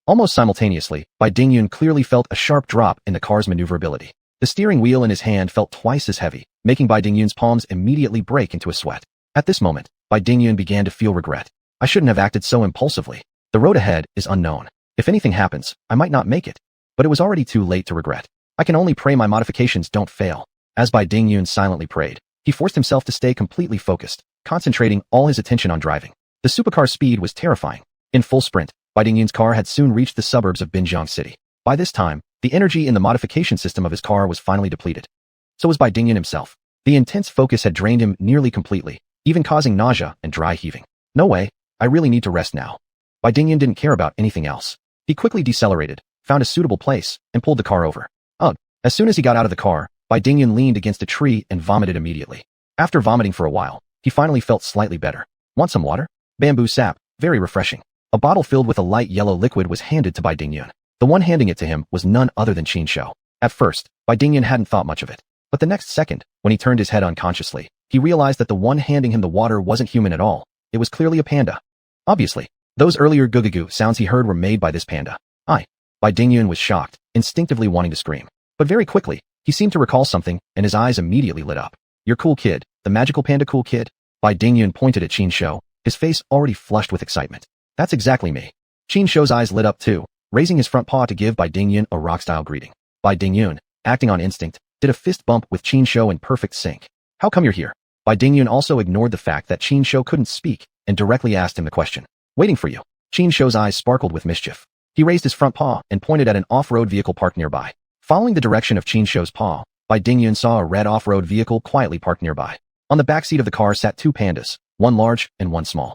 Almost simultaneously, Bai Dingyun clearly felt a sharp drop in the car's maneuverability. The steering wheel in his hand felt twice as heavy, making Bai Dingyun's palms immediately break into a sweat. At this moment, Bai Dingyun began to feel regret. I shouldn't have acted so impulsively. The road ahead is unknown. If anything happens, I might not make it. But it was already too late to regret. I can only pray my modifications don't fail. As Bai Dingyun silently prayed, he forced himself to stay completely focused, concentrating all his attention on driving. The supercar's speed was terrifying. In full sprint, Bai Dingyun's car had soon reached the suburbs of Binjiang City. By this time, the energy in the modification system of his car was finally depleted. So was Bai Dingyun himself. The intense focus had drained him nearly completely, even causing nausea and dry heaving. No way, I really need to rest now. Bai Dingyun didn't care about anything else. He quickly decelerated, found a suitable place, and pulled the car over. Ugh! As soon as he got out of the car, Bai Dingyun leaned against a tree and vomited immediately. After vomiting for a while, he finally felt slightly better. Want some water? Bamboo sap, very refreshing. A bottle filled with a light yellow liquid was handed to Bai Dingyun. The one handing it to him was none other than Qin Shou. At first, Bai Dingyun hadn't thought much of it. But the next second, when he turned his head unconsciously, he realized that the one handing him the water wasn't human at all. It was clearly a panda. Obviously, those earlier goo-goo-goo sounds he heard were made by this panda. Bai Dingyun was shocked, instinctively wanting to scream. But very quickly, he seemed to recall something, and his eyes immediately lit up. You're cool kid, the magical panda cool kid? Bai Dingyun pointed at Qin Shou, his face already flushed with excitement. That's exactly me. Qin Shou's eyes lit up too, raising his front paw to give Bai Dingyun a rock-style greeting. Bai Dingyun, acting on instinct, did a fist bump with Qin Shou in perfect sync. How come you're here? Bai Dingyun also ignored the fact that Qin Shou couldn't speak, and directly asked him the question. Waiting for you. Qin Shou's eyes sparkled with mischief. He raised his front paw and pointed at an off-road vehicle parked nearby. Following the direction of Qin Shou's paw, Bai Dingyun saw a red off-road vehicle quietly parked nearby. On the back seat of the car sat two pandas, one large and one small.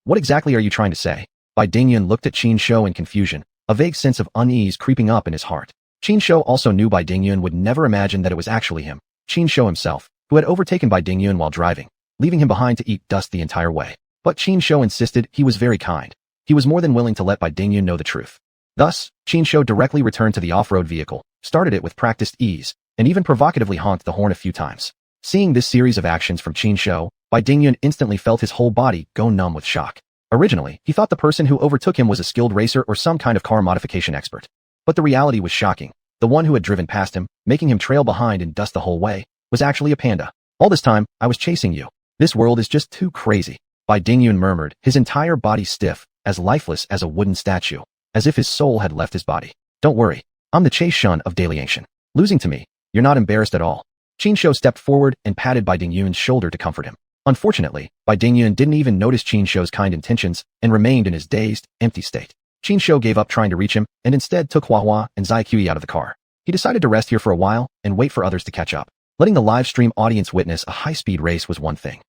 What exactly are you trying to say? Bai Dingyun looked at Qin Shou in confusion, a vague sense of unease creeping up in his heart. Qin Shou also knew Bai Dingyun would never imagine that it was actually him, Qin Shou himself, who had overtaken Bai Dingyun while driving, leaving him behind to eat dust the entire way. But Qin Shou insisted he was very kind. He was more than willing to let Bai Dingyun know the truth. Thus, Qin Shou directly returned to the off-road vehicle, started it with practiced ease, and even provocatively honked the horn a few times. Seeing this series of actions from Qin Shou, Bai Dingyun instantly felt his whole body go numb with shock. Originally, he thought the person who overtook him was a skilled racer or some kind of car modification expert. But the reality was shocking. The one who had driven past him, making him trail behind and dust the whole way, was actually a panda. All this time, I was chasing you. This world is just too crazy. Bai Dingyun murmured, his entire body stiff, as lifeless as a wooden statue, as if his soul had left his body. Don't worry. I'm the Chase Shun of daily ancient. Losing to me, you're not embarrassed at all. Qin Shou stepped forward and patted Bai Dingyun's shoulder to comfort him. Unfortunately, Bai Dingyun didn't even notice Qin Shou's kind intentions and remained in his dazed, empty state. Qin Shou gave up trying to reach him and instead took xuanhuan and xuanhuan out of the car. He decided to rest here for a while and wait for others to catch up. Letting the live stream audience witness a high-speed race was one thing.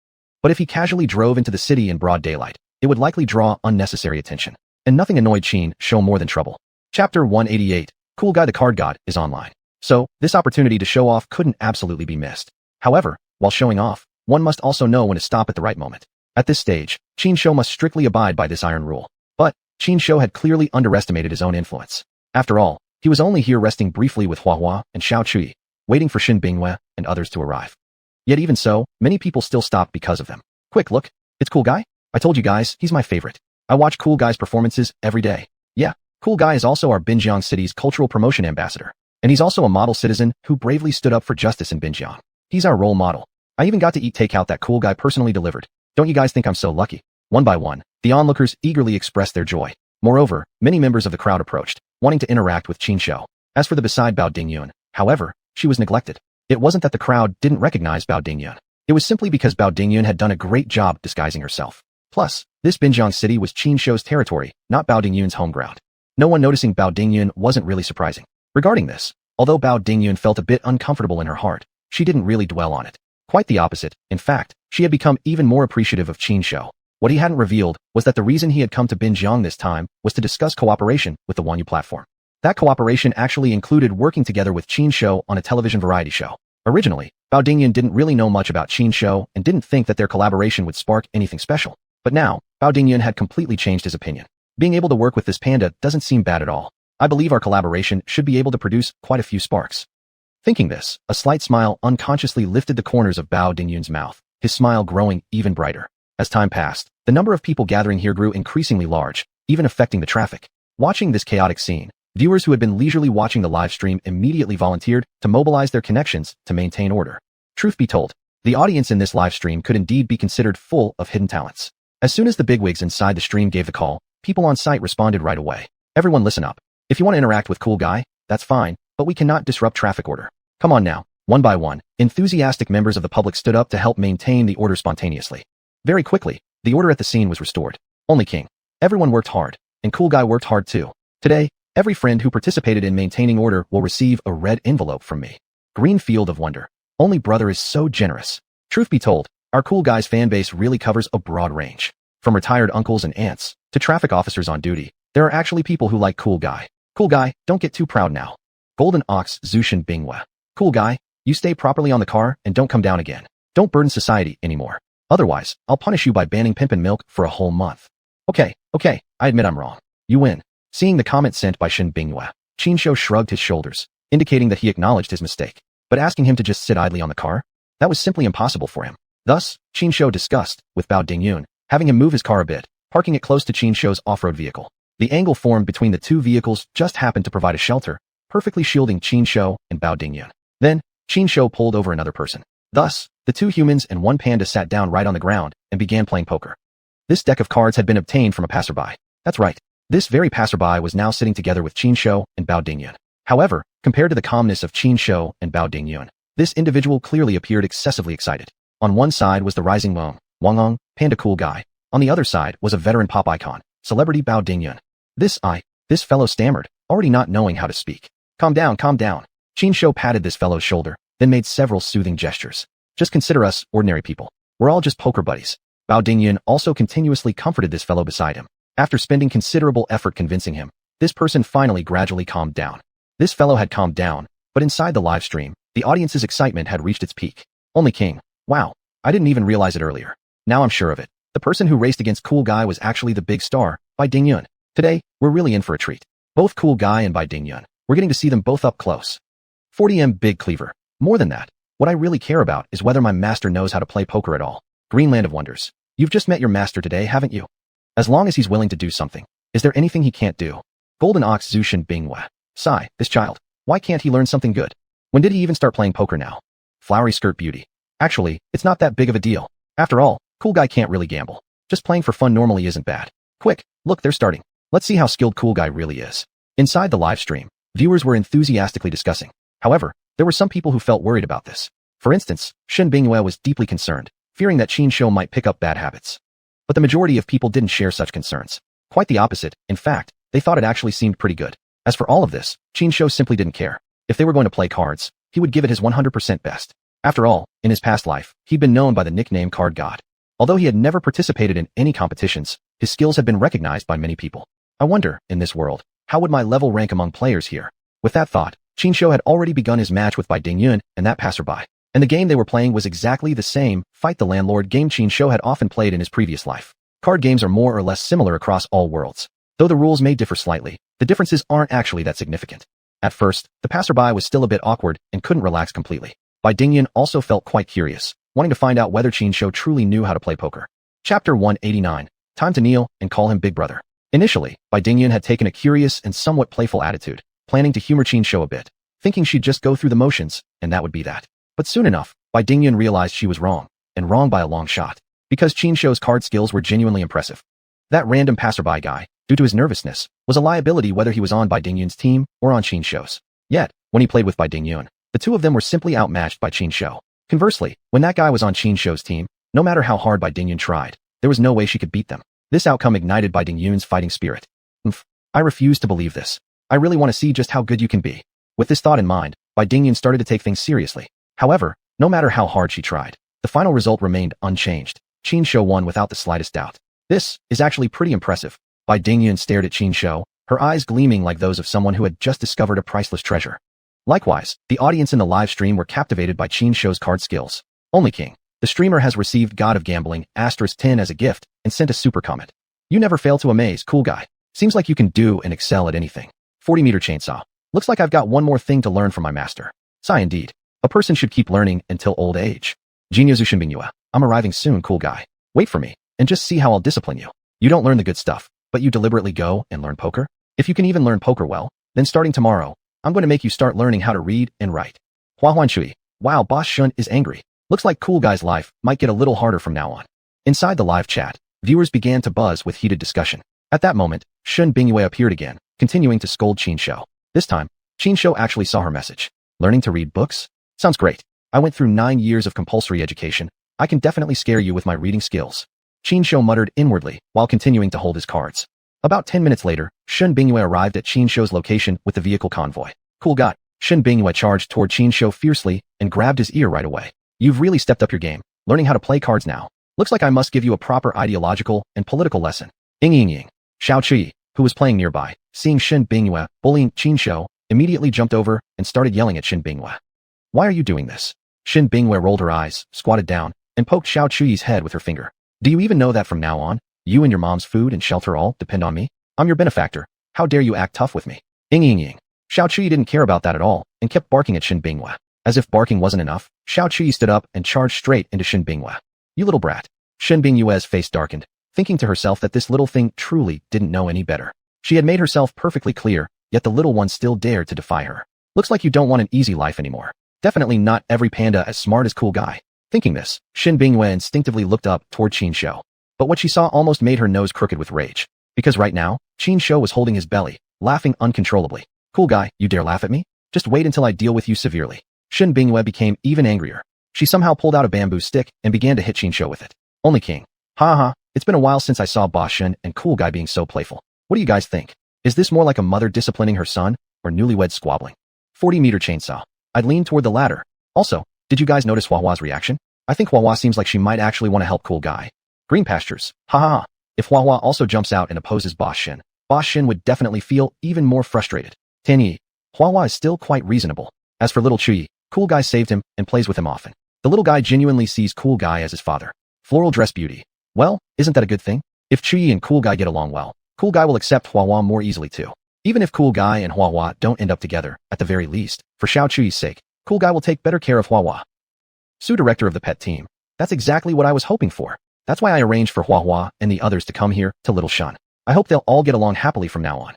But if he casually drove into the city in broad daylight, it would likely draw unnecessary attention. And nothing annoyed Qin Shou more than trouble. Chapter 188, Cool Guy the Card God, is online. So, this opportunity to show off couldn't absolutely be missed. However, while showing off, one must also know when to stop at the right moment. At this stage, Qin Shou must strictly abide by this iron rule. But, Qin Shou had clearly underestimated his own influence. After all, he was only here resting briefly with xuanhuan and Xiao Chui, waiting for Shin Bingwei and others to arrive. Yet even so, many people still stopped because of them. Quick, look, it's Cool Guy? I told you guys, he's my favorite. I watch Cool Guy's performances every day. Yeah, Cool Guy is also our Binjiang City's cultural promotion ambassador. And he's also a model citizen who bravely stood up for justice in Binjiang. He's our role model. I even got to eat takeout that Cool Guy personally delivered. Don't you guys think I'm so lucky? One by one, the onlookers eagerly expressed their joy. Moreover, many members of the crowd approached, wanting to interact with Qin Shou. As for the beside Bao Dingyun, however, she was neglected. It wasn't that the crowd didn't recognize Bao Dingyun. It was simply because Bao Dingyun had done a great job disguising herself. Plus, this Binjiang City was Qin Shou's territory, not Bao Dingyun's home ground. No one noticing Bao Dingyun wasn't really surprising. Regarding this, although Bao Dingyun felt a bit uncomfortable in her heart, she didn't really dwell on it. Quite the opposite. In fact, she had become even more appreciative of Qin Shou. What he hadn't revealed was that the reason he had come to Binjiang this time was to discuss cooperation with the xuanhuan platform. That cooperation actually included working together with Qin Shou on a television variety show. Originally, Bao Dingyun didn't really know much about Qin Shou and didn't think that their collaboration would spark anything special. But now, Bao Dingyun had completely changed his opinion. Being able to work with this panda doesn't seem bad at all. I believe our collaboration should be able to produce quite a few sparks. Thinking this, a slight smile unconsciously lifted the corners of Bao Dingyun's mouth, his smile growing even brighter. As time passed, the number of people gathering here grew increasingly large, even affecting the traffic. Watching this chaotic scene, viewers who had been leisurely watching the live stream immediately volunteered to mobilize their connections to maintain order. Truth be told, the audience in this live stream could indeed be considered full of hidden talents. As soon as the bigwigs inside the stream gave the call, people on site responded right away. Everyone listen up. If you want to interact with Cool Guy, that's fine, but we cannot disrupt traffic order. Come on now. One by one, enthusiastic members of the public stood up to help maintain the order spontaneously. Very quickly, the order at the scene was restored. Only King. Everyone worked hard, and Cool Guy worked hard too. Today, every friend who participated in maintaining order will receive a red envelope from me. Green Field of Wonder. Only brother is so generous. Truth be told, our Cool Guy's fanbase really covers a broad range. From retired uncles and aunts, to traffic officers on duty, there are actually people who like Cool Guy. Cool Guy, don't get too proud now. Golden Ox Zushin Bingwei. Cool Guy, you stay properly on the car and don't come down again. Don't burden society anymore. Otherwise, I'll punish you by banning pimp and milk for a whole month. Okay, I admit I'm wrong. You win. Seeing the comment sent by Shin Bingwei, Qin Shou shrugged his shoulders, indicating that he acknowledged his mistake. But asking him to just sit idly on the car? That was simply impossible for him. Thus, Qin Shou discussed with Bao Dingyun, having him move his car a bit, parking it close to Qin Shou's off-road vehicle. The angle formed between the two vehicles just happened to provide a shelter, perfectly shielding Qin Shou and Bao Dingyun. Then, Qin Shou pulled over another person. Thus, the two humans and one panda sat down right on the ground and began playing poker. This deck of cards had been obtained from a passerby. That's right. This very passerby was now sitting together with Qin Shou and Bao Dingyun. However, compared to the calmness of Qin Shou and Bao Dingyun, this individual clearly appeared excessively excited. On one side was the rising Wang panda Cool Guy. On the other side was a veteran pop icon, celebrity Bao Dingyun. This fellow stammered, already not knowing how to speak. Calm down. Qin Shou patted this fellow's shoulder, then made several soothing gestures. Just consider us ordinary people. We're all just poker buddies. Bao Dingyun also continuously comforted this fellow beside him. After spending considerable effort convincing him, this person finally gradually calmed down. This fellow had calmed down, but inside the live stream, the audience's excitement had reached its peak. Only King. Wow, I didn't even realize it earlier. Now I'm sure of it. The person who raced against Cool Guy was actually the big star, Bai Dingyun. Today, we're really in for a treat. Both Cool Guy and Bai Dingyun. We're getting to see them both up close. 40M Big Cleaver. More than that, what I really care about is whether my master knows how to play poker at all. Greenland of Wonders. You've just met your master today, haven't you? As long as he's willing to do something. Is there anything he can't do? Golden Ox Zhu Shen Binghua. Sigh, this child. Why can't he learn something good? When did he even start playing poker now? Flowery Skirt Beauty. Actually, it's not that big of a deal. After all, cool guy can't really gamble. Just playing for fun normally isn't bad. Quick, look, they're starting. Let's see how skilled cool guy really is. Inside the live stream, viewers were enthusiastically discussing. However, there were some people who felt worried about this. For instance, Shen Binghua was deeply concerned, fearing that Qin Shou might pick up bad habits. But the majority of people didn't share such concerns. Quite the opposite, in fact, they thought it actually seemed pretty good. As for all of this, Qin Shou simply didn't care. If they were going to play cards, he would give it his 100% best. After all, in his past life, he'd been known by the nickname Card God. Although he had never participated in any competitions, his skills had been recognized by many people. I wonder, in this world, how would my level rank among players here? With that thought, Qin Shou had already begun his match with Bai Dingyun and that passerby. And the game they were playing was exactly the same Fight the Landlord game Qin Shou had often played in his previous life. Card games are more or less similar across all worlds. Though the rules may differ slightly, the differences aren't actually that significant. At first, the passerby was still a bit awkward and couldn't relax completely. Bai Dingyun also felt quite curious, wanting to find out whether Qin Shou truly knew how to play poker. Chapter 189. Time to kneel and call him Big Brother. Initially, Bai Dingyun had taken a curious and somewhat playful attitude, planning to humor Qin Shou a bit, thinking she'd just go through the motions, and that would be that. But soon enough, Bai Dingyun realized she was wrong, and wrong by a long shot, because Qin Shou's card skills were genuinely impressive. That random passerby guy, due to his nervousness, was a liability whether he was on Bai Dingyun's team or on Qin Shou's. Yet, when he played with Bai Dingyun, the two of them were simply outmatched by Qin Shou. Conversely, when that guy was on Qin Shou's team, no matter how hard Bai Dingyun tried, there was no way she could beat them. This outcome ignited Bai Dingyun's fighting spirit. I refuse to believe this. I really want to see just how good you can be. With this thought in mind, Bai Dingyun started to take things seriously. However, no matter how hard she tried, the final result remained unchanged. Qin Shou won without the slightest doubt. This is actually pretty impressive. Bai Dingyun stared at Qin Shou, her eyes gleaming like those of someone who had just discovered a priceless treasure. Likewise, the audience in the live stream were captivated by Qin Shou's card skills. Only King, the streamer, has received God of Gambling *10 as a gift and sent a super comment. You never fail to amaze, cool guy. Seems like you can do and excel at anything. 40-meter chainsaw. Looks like I've got one more thing to learn from my master. Sigh indeed. A person should keep learning until old age. Genius Zhu Shen Binghua. I'm arriving soon, cool guy. Wait for me, and just see how I'll discipline you. You don't learn the good stuff, but you deliberately go and learn poker? If you can even learn poker well, then starting tomorrow, I'm going to make you start learning how to read and write. Xuanhuan Chui. Wow, Boss Shun is angry. Looks like cool guy's life might get a little harder from now on. Inside the live chat, viewers began to buzz with heated discussion. At that moment, Shen Binghua appeared again, continuing to scold Qin Shou. This time, Qin Shou actually saw her message. Learning to read books? Sounds great. I went through 9 years of compulsory education. I can definitely scare you with my reading skills. Qin Shou muttered inwardly while continuing to hold his cards. About 10 minutes later, Shen Binghua arrived at Qin Shou's location with the vehicle convoy. Cool God. Shen Binghua charged toward Qin Shou fiercely and grabbed his ear right away. You've really stepped up your game, learning how to play cards now. Looks like I must give you a proper ideological and political lesson. Ying. Xiao Qi, who was playing nearby, seeing Shen Binghua bullying Qin Shou, immediately jumped over and started yelling at Shen Binghua. Why are you doing this? Shen Binghua rolled her eyes, squatted down, and poked Xiao Qi's head with her finger. Do you even know that from now on, you and your mom's food and shelter all depend on me? I'm your benefactor. How dare you act tough with me? Ying. Xiao Qi didn't care about that at all and kept barking at Shen Binghua. As if barking wasn't enough, Xiao Qi stood up and charged straight into Shen Binghua. You little brat. Shen Binghua's face darkened, thinking to herself that this little thing truly didn't know any better. She had made herself perfectly clear, yet the little one still dared to defy her. Looks like you don't want an easy life anymore. Definitely not every panda as smart as cool guy. Thinking this, Shen Binghua instinctively looked up toward Qin Shou. But what she saw almost made her nose crooked with rage. Because right now, Qin Shou was holding his belly, laughing uncontrollably. Cool guy, you dare laugh at me? Just wait until I deal with you severely. Shen Binghua became even angrier. She somehow pulled out a bamboo stick and began to hit Qin Shou with it. Only King. Ha, it's been a while since I saw Boss Shen and cool guy being so playful. What do you guys think? Is this more like a mother disciplining her son, or newlyweds squabbling? 40-meter chainsaw. I'd lean toward the latter. Also, did you guys notice Huahua's reaction? I think Huahua seems like she might actually want to help cool guy. Green pastures. Ha. If Huahua also jumps out and opposes Boss Shen would definitely feel even more frustrated. Tianyi. Huahua is still quite reasonable. As for little Chui, cool guy saved him and plays with him often. The little guy genuinely sees cool guy as his father. Floral dress beauty. Well, isn't that a good thing? If Chui and cool guy get along well, cool guy will accept Huahua more easily too. Even if cool guy and Huahua don't end up together, at the very least, for Xiao Chui's sake, cool guy will take better care of Huahua. Su director of the pet team. That's exactly what I was hoping for. That's why I arranged for Huahua and the others to come here to Little Shun. I hope they'll all get along happily from now on.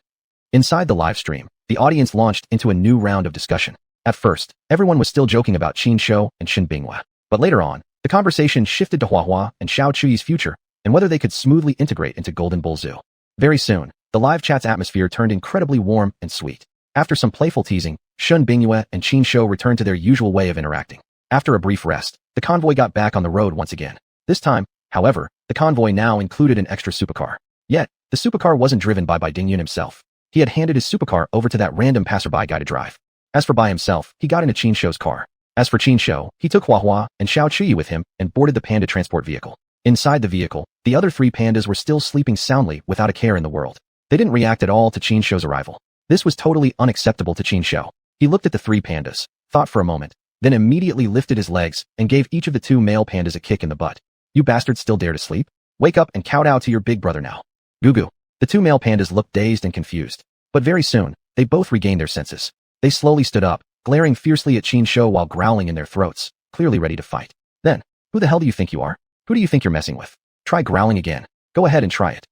Inside the live stream, the audience launched into a new round of discussion. At first, everyone was still joking about Qin Shou and Shen Binghua. But later on, the conversation shifted to Huahua and Xiao Chuyi's future and whether they could smoothly integrate into Golden Bull Zoo. Very soon, the live chat's atmosphere turned incredibly warm and sweet. After some playful teasing, Shen Binghua and Qin Shou returned to their usual way of interacting. After a brief rest, the convoy got back on the road once again. This time, however, the convoy now included an extra supercar. Yet, the supercar wasn't driven by Dingyun himself. He had handed his supercar over to that random passerby guy to drive. As for Bai himself, he got into Qin Shou's car. As for Qin Shou, he took Huahua and Xiao Chuyi with him and boarded the panda transport vehicle. Inside the vehicle, the other three pandas were still sleeping soundly without a care in the world. They didn't react at all to Qin Shou's arrival. This was totally unacceptable to Qin Shou. He looked at the three pandas, thought for a moment, then immediately lifted his legs and gave each of the two male pandas a kick in the butt. You bastards still dare to sleep? Wake up and kowtow to your big brother now. Goo. The two male pandas looked dazed and confused. But very soon, they both regained their senses. They slowly stood up, glaring fiercely at Qin Shou while growling in their throats, clearly ready to fight. Then, who the hell do you think you are? Who do you think you're messing with? Try growling again. Go ahead and try it.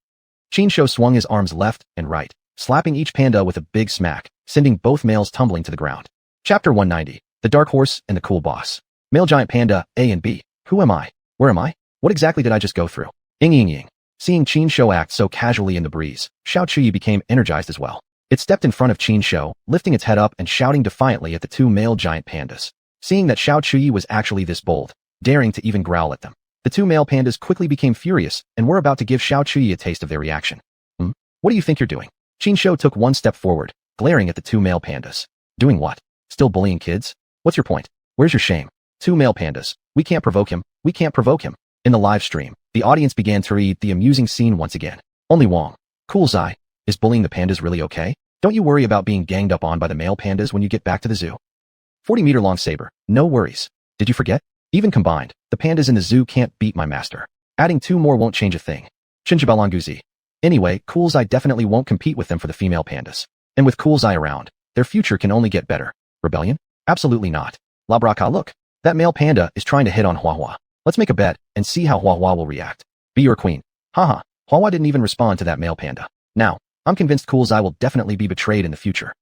Qin Shou swung his arms left and right, slapping each panda with a big smack, sending both males tumbling to the ground. Chapter 190, The Dark Horse and the Cool Boss. Male giant panda, A and B. Who am I? Where am I? What exactly did I just go through? Ying. Seeing Qin Shou act so casually in the breeze, Xiao Chuyi became energized as well. It stepped in front of Qin Shou, lifting its head up and shouting defiantly at the two male giant pandas. Seeing that Xiao Chuyi was actually this bold, daring to even growl at them, the two male pandas quickly became furious and were about to give Xiao Chuyi a taste of their reaction. What do you think you're doing? Qin Shou took one step forward, glaring at the two male pandas. Doing what? Still bullying kids? What's your point? Where's your shame? Two male pandas. We can't provoke him. We can't provoke him. In the live stream, the audience began to read the amusing scene once again. Only Wong. Cool Zai. Is bullying the pandas really okay? Don't you worry about being ganged up on by the male pandas when you get back to the zoo. 40-meter-long saber. No worries. Did you forget? Even combined, the pandas in the zoo can't beat my master. Adding two more won't change a thing. Chinchibalanguzi. Anyway, Cool Zai definitely won't compete with them for the female pandas. And with Cool Zai around, their future can only get better. Rebellion? Absolutely not. Labraka, look. That male panda is trying to hit on Huahua. Let's make a bet and see how Huahua will react. Be your queen. Haha. Huahua didn't even respond to that male panda. Now, I'm convinced Cool Zai will definitely be betrayed in the future.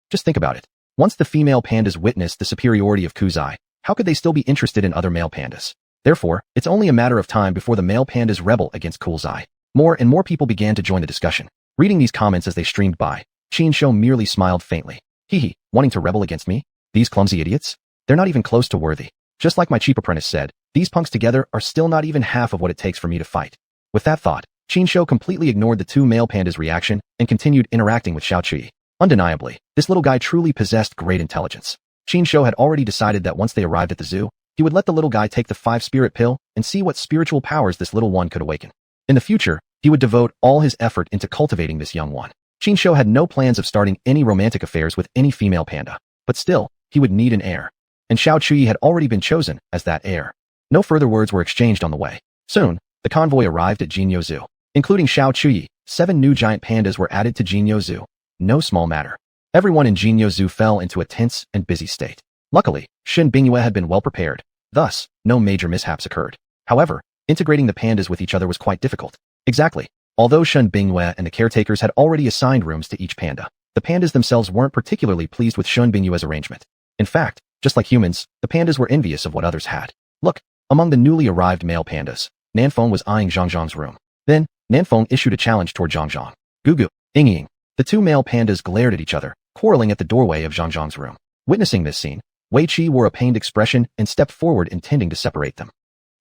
Just think about it. Once the female pandas witness the superiority of Cool Zai, how could they still be interested in other male pandas? Therefore, it's only a matter of time before the male pandas rebel against Cool Zai. More and more people began to join the discussion. Reading these comments as they streamed by, Qin Shou merely smiled faintly. Hee, wanting to rebel against me? These clumsy idiots? They're not even close to worthy. Just like my cheap apprentice said, these punks together are still not even half of what it takes for me to fight. With that thought, Qin Shou completely ignored the two male pandas' reaction and continued interacting with Xiao Chuyi. Undeniably, this little guy truly possessed great intelligence. Qin Shou had already decided that once they arrived at the zoo, he would let the little guy take the 5-spirit pill and see what spiritual powers this little one could awaken. In the future, he would devote all his effort into cultivating this young one. Qin Shou had no plans of starting any romantic affairs with any female panda, but still, he would need an heir. And Xiao Chuyi had already been chosen as that heir. No further words were exchanged on the way. Soon, the convoy arrived at Jinyo Zoo. Including Xiao Chuyi, 7 new giant pandas were added to Jinyo Zoo. No small matter. Everyone in Jinyo Zoo fell into a tense and busy state. Luckily, Shen Binghua had been well prepared. Thus, no major mishaps occurred. However, integrating the pandas with each other was quite difficult. Exactly. Although Shen Binghua and the caretakers had already assigned rooms to each panda, the pandas themselves weren't particularly pleased with Shen Binghua's arrangement. In fact, just like humans, the pandas were envious of what others had. Look, among the newly arrived male pandas, Nanfeng was eyeing Zhangzhang's room. Then, Nanfeng issued a challenge toward Zhangzhang. Gugu, Ying. The two male pandas glared at each other, quarreling at the doorway of Zhangzhang's room. Witnessing this scene, Wei Qi wore a pained expression and stepped forward intending to separate them.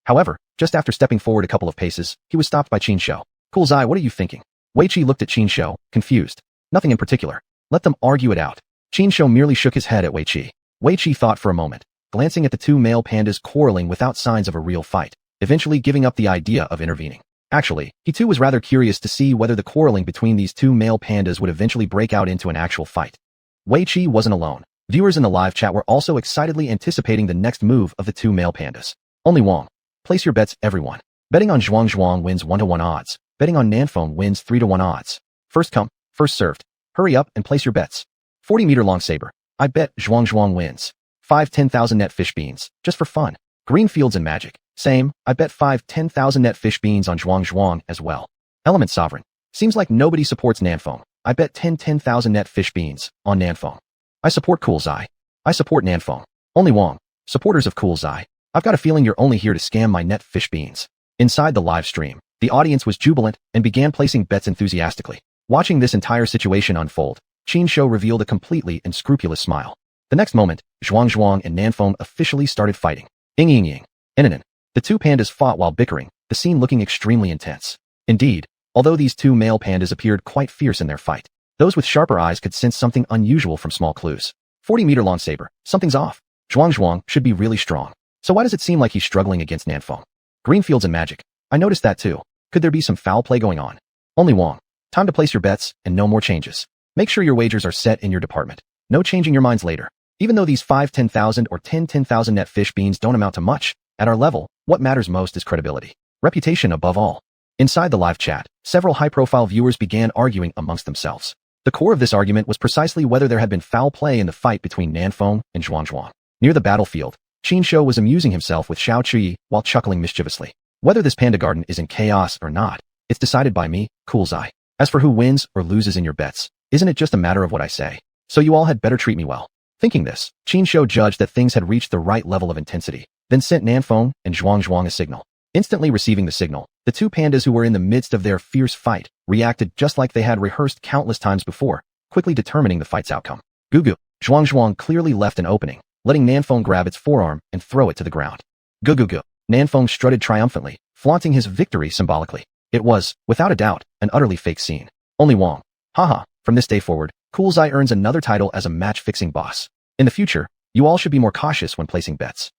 However, just after stepping forward a couple of paces, he was stopped by Qin Shou. Cool Zai, what are you thinking? Wei Qi looked at Qin Shou, confused. Nothing in particular. Let them argue it out. Qin Shou merely shook his head at Wei Qi. Wei Qi thought for a moment, glancing at the two male pandas quarreling without signs of a real fight, eventually giving up the idea of intervening. Actually, he too was rather curious to see whether the quarreling between these two male pandas would eventually break out into an actual fight. Wei Qi wasn't alone. Viewers in the live chat were also excitedly anticipating the next move of the two male pandas. Only Wong. Place your bets, everyone. Betting on xuanhuan wins 1-to-1 odds. Betting on Nanfeng wins 3-to-1 odds. First come, first served. Hurry up and place your bets. 40-meter long saber. I bet xuanhuan wins. 5 10,000 net fish beans, just for fun. Green fields and magic. Same, I bet 10,000 net fish beans on xuanhuan as well. Element sovereign. Seems like nobody supports Nanfeng. I bet 10,000 net fish beans on Nanfeng. I support Cool Zai. I support Nanfeng. Only Wong. Supporters of Cool Zai. I've got a feeling you're only here to scam my net fish beans. Inside the live stream, the audience was jubilant and began placing bets enthusiastically. Watching this entire situation unfold, Qin Shou revealed a completely unscrupulous smile. The next moment, xuanhuan and Nanfeng officially started fighting. Ying. The two pandas fought while bickering, the scene looking extremely intense. Indeed, although these two male pandas appeared quite fierce in their fight, those with sharper eyes could sense something unusual from small clues. 40-meter long saber. Something's off. Xuanhuan should be really strong. So why does it seem like he's struggling against Nanfeng? Green fields and magic. I noticed that too. Could there be some foul play going on? Only Wong. Time to place your bets and no more changes. Make sure your wagers are set in your department. No changing your minds later. Even though these 10,000 or 10,000 net fish beans don't amount to much, at our level, what matters most is credibility. Reputation above all. Inside the live chat, several high-profile viewers began arguing amongst themselves. The core of this argument was precisely whether there had been foul play in the fight between Nanfeng and xuanhuan. Near the battlefield, Qin Shou was amusing himself with Xiao Qi while chuckling mischievously. Whether this panda garden is in chaos or not, it's decided by me, Cool Zai. As for who wins or loses in your bets, isn't it just a matter of what I say? So you all had better treat me well. Thinking this, Qin Shou judged that things had reached the right level of intensity, then sent Nanfeng and xuanhuan a signal. Instantly receiving the signal, the two pandas who were in the midst of their fierce fight reacted just like they had rehearsed countless times before, quickly determining the fight's outcome. Gugu. Xuanhuan clearly left an opening, letting Nanfeng grab its forearm and throw it to the ground. Gugu. Nanfeng strutted triumphantly, flaunting his victory symbolically. It was, without a doubt, an utterly fake scene. Only Wong. Haha, from this day forward, Cool Zai earns another title as a match-fixing boss. In the future, you all should be more cautious when placing bets.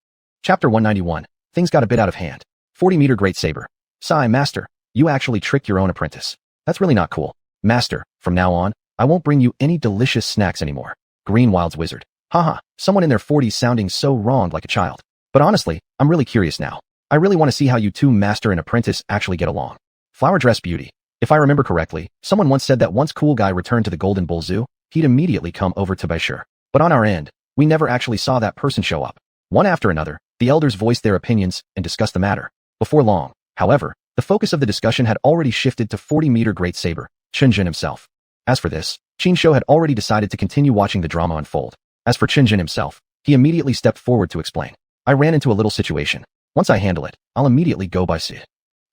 Chapter 191. Things got a bit out of hand. 40-meter great saber. Sai, master, you actually tricked your own apprentice. That's really not cool. Master, from now on, I won't bring you any delicious snacks anymore. Green Wild's wizard. Haha, someone in their 40s sounding so wronged like a child. But honestly, I'm really curious now. I really want to see how you two master and apprentice actually get along. Flower dress beauty. If I remember correctly, someone once said that once Cool Guy returned to the Golden Bull Zoo, he'd immediately come over to Baishur. But on our end, we never actually saw that person show up. One after another, the elders voiced their opinions and discussed the matter. Before long, however, the focus of the discussion had already shifted to 40-meter great saber, Qinjin himself. As for this, Qin Shou had already decided to continue watching the drama unfold. As for Qinjin himself, he immediately stepped forward to explain. I ran into a little situation. Once I handle it, I'll immediately go by Si.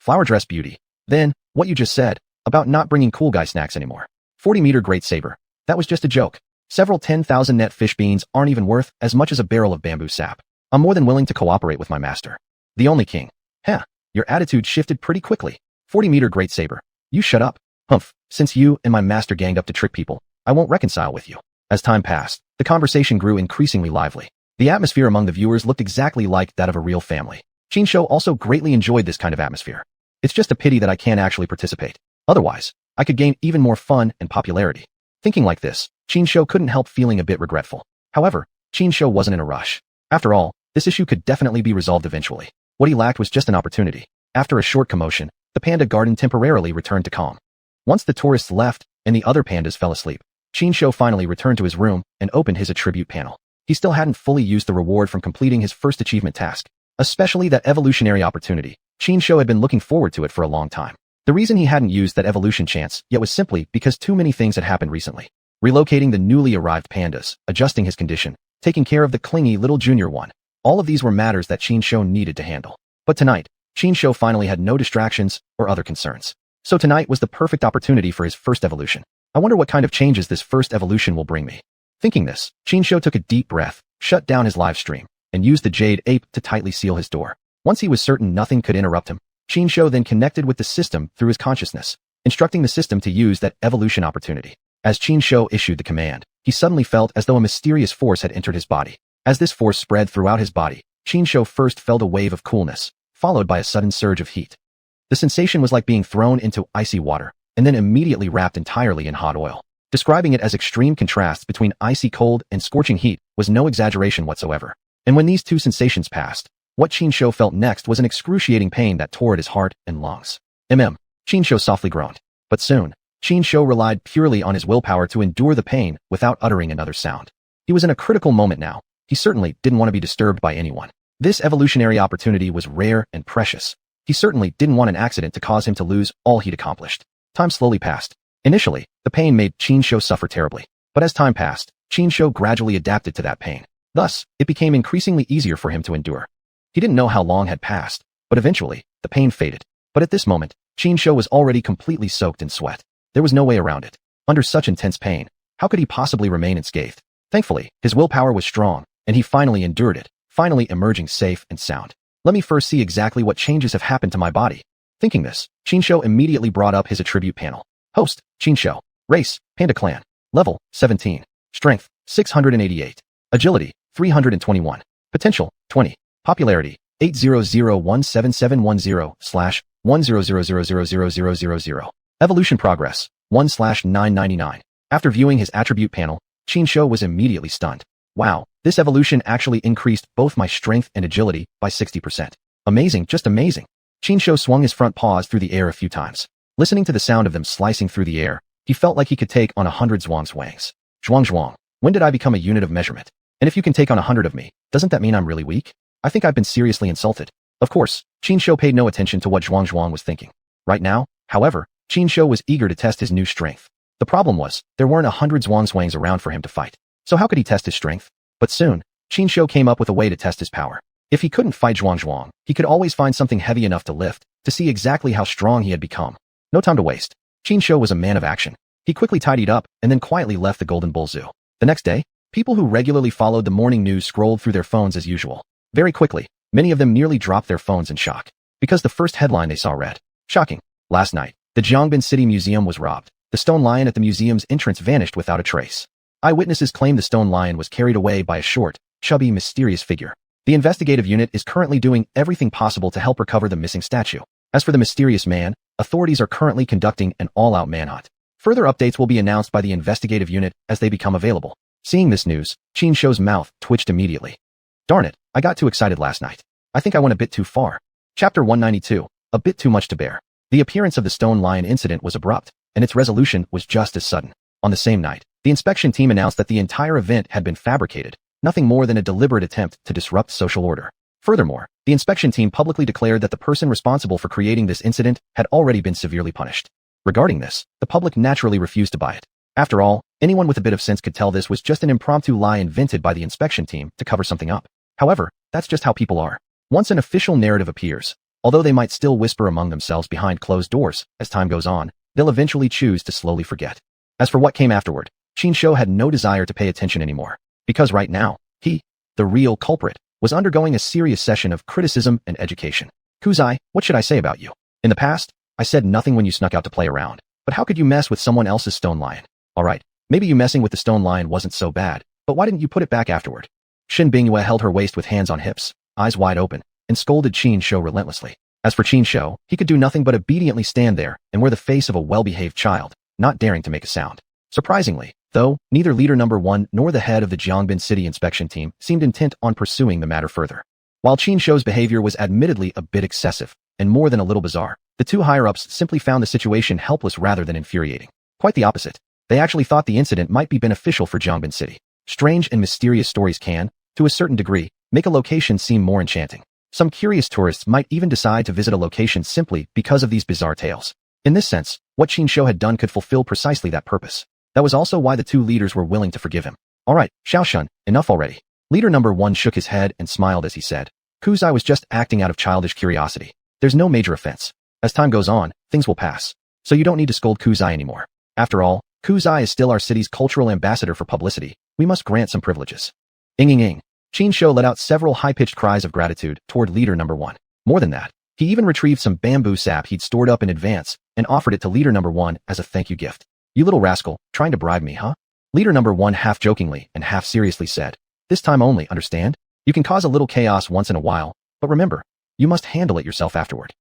Flower dress beauty. Then, what you just said, about not bringing Cool Guy snacks anymore. 40-meter great saber. That was just a joke. Several 10,000 net fish beans aren't even worth as much as a barrel of bamboo sap. I'm more than willing to cooperate with my master. The only king. Heh, your attitude shifted pretty quickly. 40-meter great saber. You shut up. Humph, since you and my master ganged up to trick people, I won't reconcile with you. As time passed, the conversation grew increasingly lively. The atmosphere among the viewers looked exactly like that of a real family. Qin Shou also greatly enjoyed this kind of atmosphere. It's just a pity that I can't actually participate. Otherwise, I could gain even more fun and popularity. Thinking like this, Qin Shou couldn't help feeling a bit regretful. However, Qin Shou wasn't in a rush. After all, this issue could definitely be resolved eventually. What he lacked was just an opportunity. After a short commotion, the panda garden temporarily returned to calm. Once the tourists left and the other pandas fell asleep, Qin Shou finally returned to his room and opened his attribute panel. He still hadn't fully used the reward from completing his first achievement task, especially that evolutionary opportunity. Qin Shou had been looking forward to it for a long time. The reason he hadn't used that evolution chance yet was simply because too many things had happened recently. Relocating the newly arrived pandas, adjusting his condition, taking care of the clingy little junior one. All of these were matters that Qin Shou needed to handle. But tonight, Qin Shou finally had no distractions or other concerns. So tonight was the perfect opportunity for his first evolution. I wonder what kind of changes this first evolution will bring me. Thinking this, Qin Shou took a deep breath, shut down his live stream, and used the jade ape to tightly seal his door. Once he was certain nothing could interrupt him, Qin Shou then connected with the system through his consciousness, instructing the system to use that evolution opportunity. As Qin Shou issued the command, he suddenly felt as though a mysterious force had entered his body. As this force spread throughout his body, Qin Shou first felt a wave of coolness, followed by a sudden surge of heat. The sensation was like being thrown into icy water, and then immediately wrapped entirely in hot oil. Describing it as extreme contrasts between icy cold and scorching heat was no exaggeration whatsoever. And when these two sensations passed, what Qin Shou felt next was an excruciating pain that tore at his heart and lungs. Qin Shou softly groaned. But soon, Qin Shou relied purely on his willpower to endure the pain without uttering another sound. He was in a critical moment now. He certainly didn't want to be disturbed by anyone. This evolutionary opportunity was rare and precious. He certainly didn't want an accident to cause him to lose all he'd accomplished. Time slowly passed. Initially, the pain made Qinshu suffer terribly. But as time passed, Qinshu gradually adapted to that pain. Thus, it became increasingly easier for him to endure. He didn't know how long had passed, but eventually, the pain faded. But at this moment, Qinshu was already completely soaked in sweat. There was no way around it. Under such intense pain, how could he possibly remain unscathed? Thankfully, his willpower was strong, and he finally endured it, finally emerging safe and sound. Let me first see exactly what changes have happened to my body. Thinking this, Qinshu immediately brought up his attribute panel. Host, Qinshu. Race, Panda Clan. Level, 17. Strength, 688. Agility, 321. Potential, 20. Popularity, 800177110/100000000. Evolution progress, 1/999. After viewing his attribute panel, Qinshu was immediately stunned. Wow, this evolution actually increased both my strength and agility by 60%. Amazing, just amazing. Qinshu swung his front paws through the air a few times. Listening to the sound of them slicing through the air, he felt like he could take on 100 xuanhuans. Xuanhuan, when did I become a unit of measurement? And if you can take on 100 of me, doesn't that mean I'm really weak? I think I've been seriously insulted. Of course, Qinshu paid no attention to what xuanhuan was thinking. Right now, however, Qinshu was eager to test his new strength. The problem was, there weren't 100 xuanhuans around for him to fight. So how could he test his strength? But soon, Qinshu came up with a way to test his power. If he couldn't fight xuanhuan, he could always find something heavy enough to lift, to see exactly how strong he had become. No time to waste. Qinshu was a man of action. He quickly tidied up, and then quietly left the Golden Bull Zoo. The next day, people who regularly followed the morning news scrolled through their phones as usual. Very quickly, many of them nearly dropped their phones in shock. Because the first headline they saw read, "Shocking. Last night, the Jiangbin City Museum was robbed. The stone lion at the museum's entrance vanished without a trace. Eyewitnesses claim the stone lion was carried away by a short, chubby, mysterious figure. The investigative unit is currently doing everything possible to help recover the missing statue. As for the mysterious man, authorities are currently conducting an all-out manhunt. Further updates will be announced by the investigative unit as they become available." Seeing this news, Qinshu's mouth twitched immediately. Darn it, I got too excited last night. I think I went a bit too far. Chapter 192, a bit too much to bear. The appearance of the stone lion incident was abrupt, and its resolution was just as sudden. On the same night, the inspection team announced that the entire event had been fabricated, nothing more than a deliberate attempt to disrupt social order. Furthermore, the inspection team publicly declared that the person responsible for creating this incident had already been severely punished. Regarding this, the public naturally refused to buy it. After all, anyone with a bit of sense could tell this was just an impromptu lie invented by the inspection team to cover something up. However, that's just how people are. Once an official narrative appears, although they might still whisper among themselves behind closed doors, as time goes on, they'll eventually choose to slowly forget. As for what came afterward, Qinshu had no desire to pay attention anymore. Because right now, he, the real culprit, was undergoing a serious session of criticism and education. "Kuzai, what should I say about you? In the past, I said nothing when you snuck out to play around. But how could you mess with someone else's stone lion? Alright, maybe you messing with the stone lion wasn't so bad, but why didn't you put it back afterward?" Shin Bingyue held her waist with hands on hips, eyes wide open, and scolded Qinshu relentlessly. As for Qinshu, he could do nothing but obediently stand there and wear the face of a well-behaved child, not daring to make a sound. Surprisingly, though, neither leader number 1 nor the head of the Jiangbin City inspection team seemed intent on pursuing the matter further. While Qinshu's behavior was admittedly a bit excessive, and more than a little bizarre, the two higher-ups simply found the situation helpless rather than infuriating. Quite the opposite. They actually thought the incident might be beneficial for Jiangbin City. Strange and mysterious stories can, to a certain degree, make a location seem more enchanting. Some curious tourists might even decide to visit a location simply because of these bizarre tales. In this sense, what Qinshu had done could fulfill precisely that purpose. That was also why the two leaders were willing to forgive him. "Alright, Xiaoshun, enough already." Leader number 1 shook his head and smiled as he said, "Kuzai was just acting out of childish curiosity. There's no major offense. As time goes on, things will pass. So you don't need to scold Kuzai anymore. After all, Kuzai is still our city's cultural ambassador for publicity. We must grant some privileges." Ing. Qinshu let out several high-pitched cries of gratitude toward leader number 1. More than that, he even retrieved some bamboo sap he'd stored up in advance and offered it to leader number 1 as a thank you gift. "You little rascal, trying to bribe me, huh?" Leader number 1 half jokingly and half seriously said, "This time only, understand? You can cause a little chaos once in a while, but remember, you must handle it yourself afterward.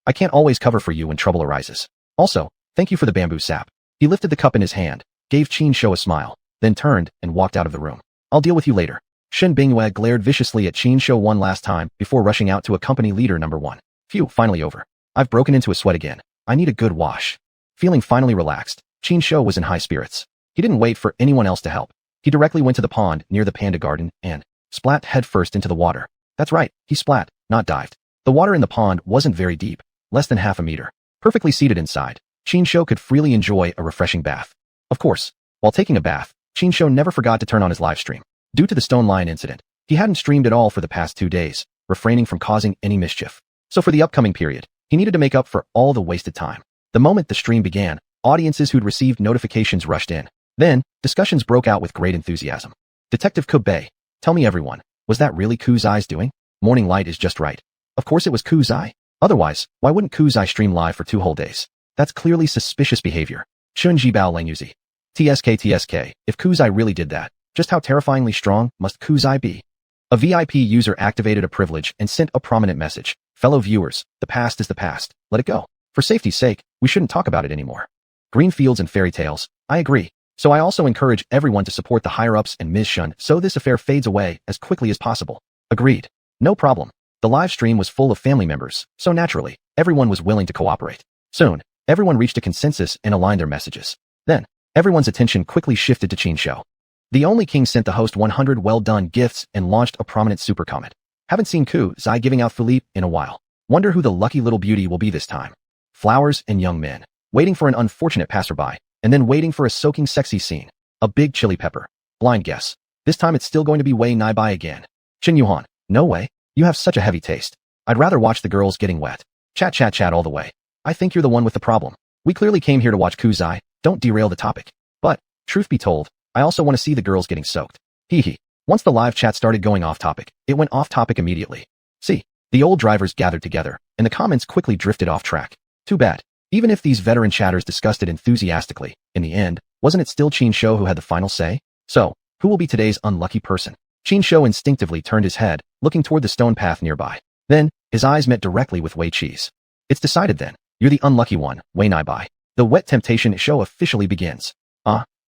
I can't always cover for you when trouble arises. Also, thank you for the bamboo sap." He lifted the cup in his hand, gave Qinshu a smile, then turned and walked out of the room. "I'll deal with you later." Shin Bingyue glared viciously at Qinshu one last time before rushing out to accompany leader number 1. "Phew, finally over. I've broken into a sweat again. I need a good wash." Feeling finally relaxed, Qinshu was in high spirits. He didn't wait for anyone else to help. He directly went to the pond near the panda garden and splat headfirst into the water. That's right, he splat, not dived. The water in the pond wasn't very deep, less than half a meter. Perfectly seated inside, Qinsho could freely enjoy a refreshing bath. Of course, while taking a bath, Qinsho never forgot to turn on his live stream. Due to the stone lion incident, he hadn't streamed at all for the past 2 days, refraining from causing any mischief. So for the upcoming period, he needed to make up for all the wasted time. The moment the stream began, audiences who'd received notifications rushed in. Then, discussions broke out with great enthusiasm. Detective Kobe, tell me everyone, was that really Kuzai's doing? Morning light is just right. Of course it was Kuzai. Otherwise, why wouldn't Kuzai stream live for 2 whole days? That's clearly suspicious behavior. Chunji Bao Langyuzi. TSK, if Kuzai really did that, just how terrifyingly strong must Kuzai be? A VIP user activated a privilege and sent a prominent message. Fellow viewers, the past is the past. Let it go. For safety's sake, we shouldn't talk about it anymore. Green fields and fairy tales. I agree. So I also encourage everyone to support the higher-ups and Ms. Shun so this affair fades away as quickly as possible. Agreed. No problem. The live stream was full of family members, so naturally, everyone was willing to cooperate. Soon, everyone reached a consensus and aligned their messages. Then, everyone's attention quickly shifted to Qinsho. The Only King sent the host 100 well-done gifts and launched a prominent super comment. Haven't seen Kuzai giving out Philippe in a while. Wonder who the lucky little beauty will be this time. Flowers and young men. Waiting for an unfortunate passerby, and then waiting for a soaking sexy scene. A big chili pepper. Blind guess. This time it's still going to be Wei Naibai again. Xuanhuan, no way. You have such a heavy taste. I'd rather watch the girls getting wet. Chat all the way. I think you're the one with the problem. We clearly came here to watch Kuzai. Don't derail the topic. But, truth be told, I also want to see the girls getting soaked. Hee. Once the live chat started going off topic, it went off topic immediately. See, the old drivers gathered together, and the comments quickly drifted off track. Too bad. Even if these veteran chatters discussed it enthusiastically, in the end, wasn't it still Qinsho who had the final say? So, who will be today's unlucky person? Qinsho instinctively turned his head, looking toward the stone path nearby. Then, his eyes met directly with Wei Qi's. It's decided then. You're the unlucky one, Wei Naibai. The wet temptation show officially begins.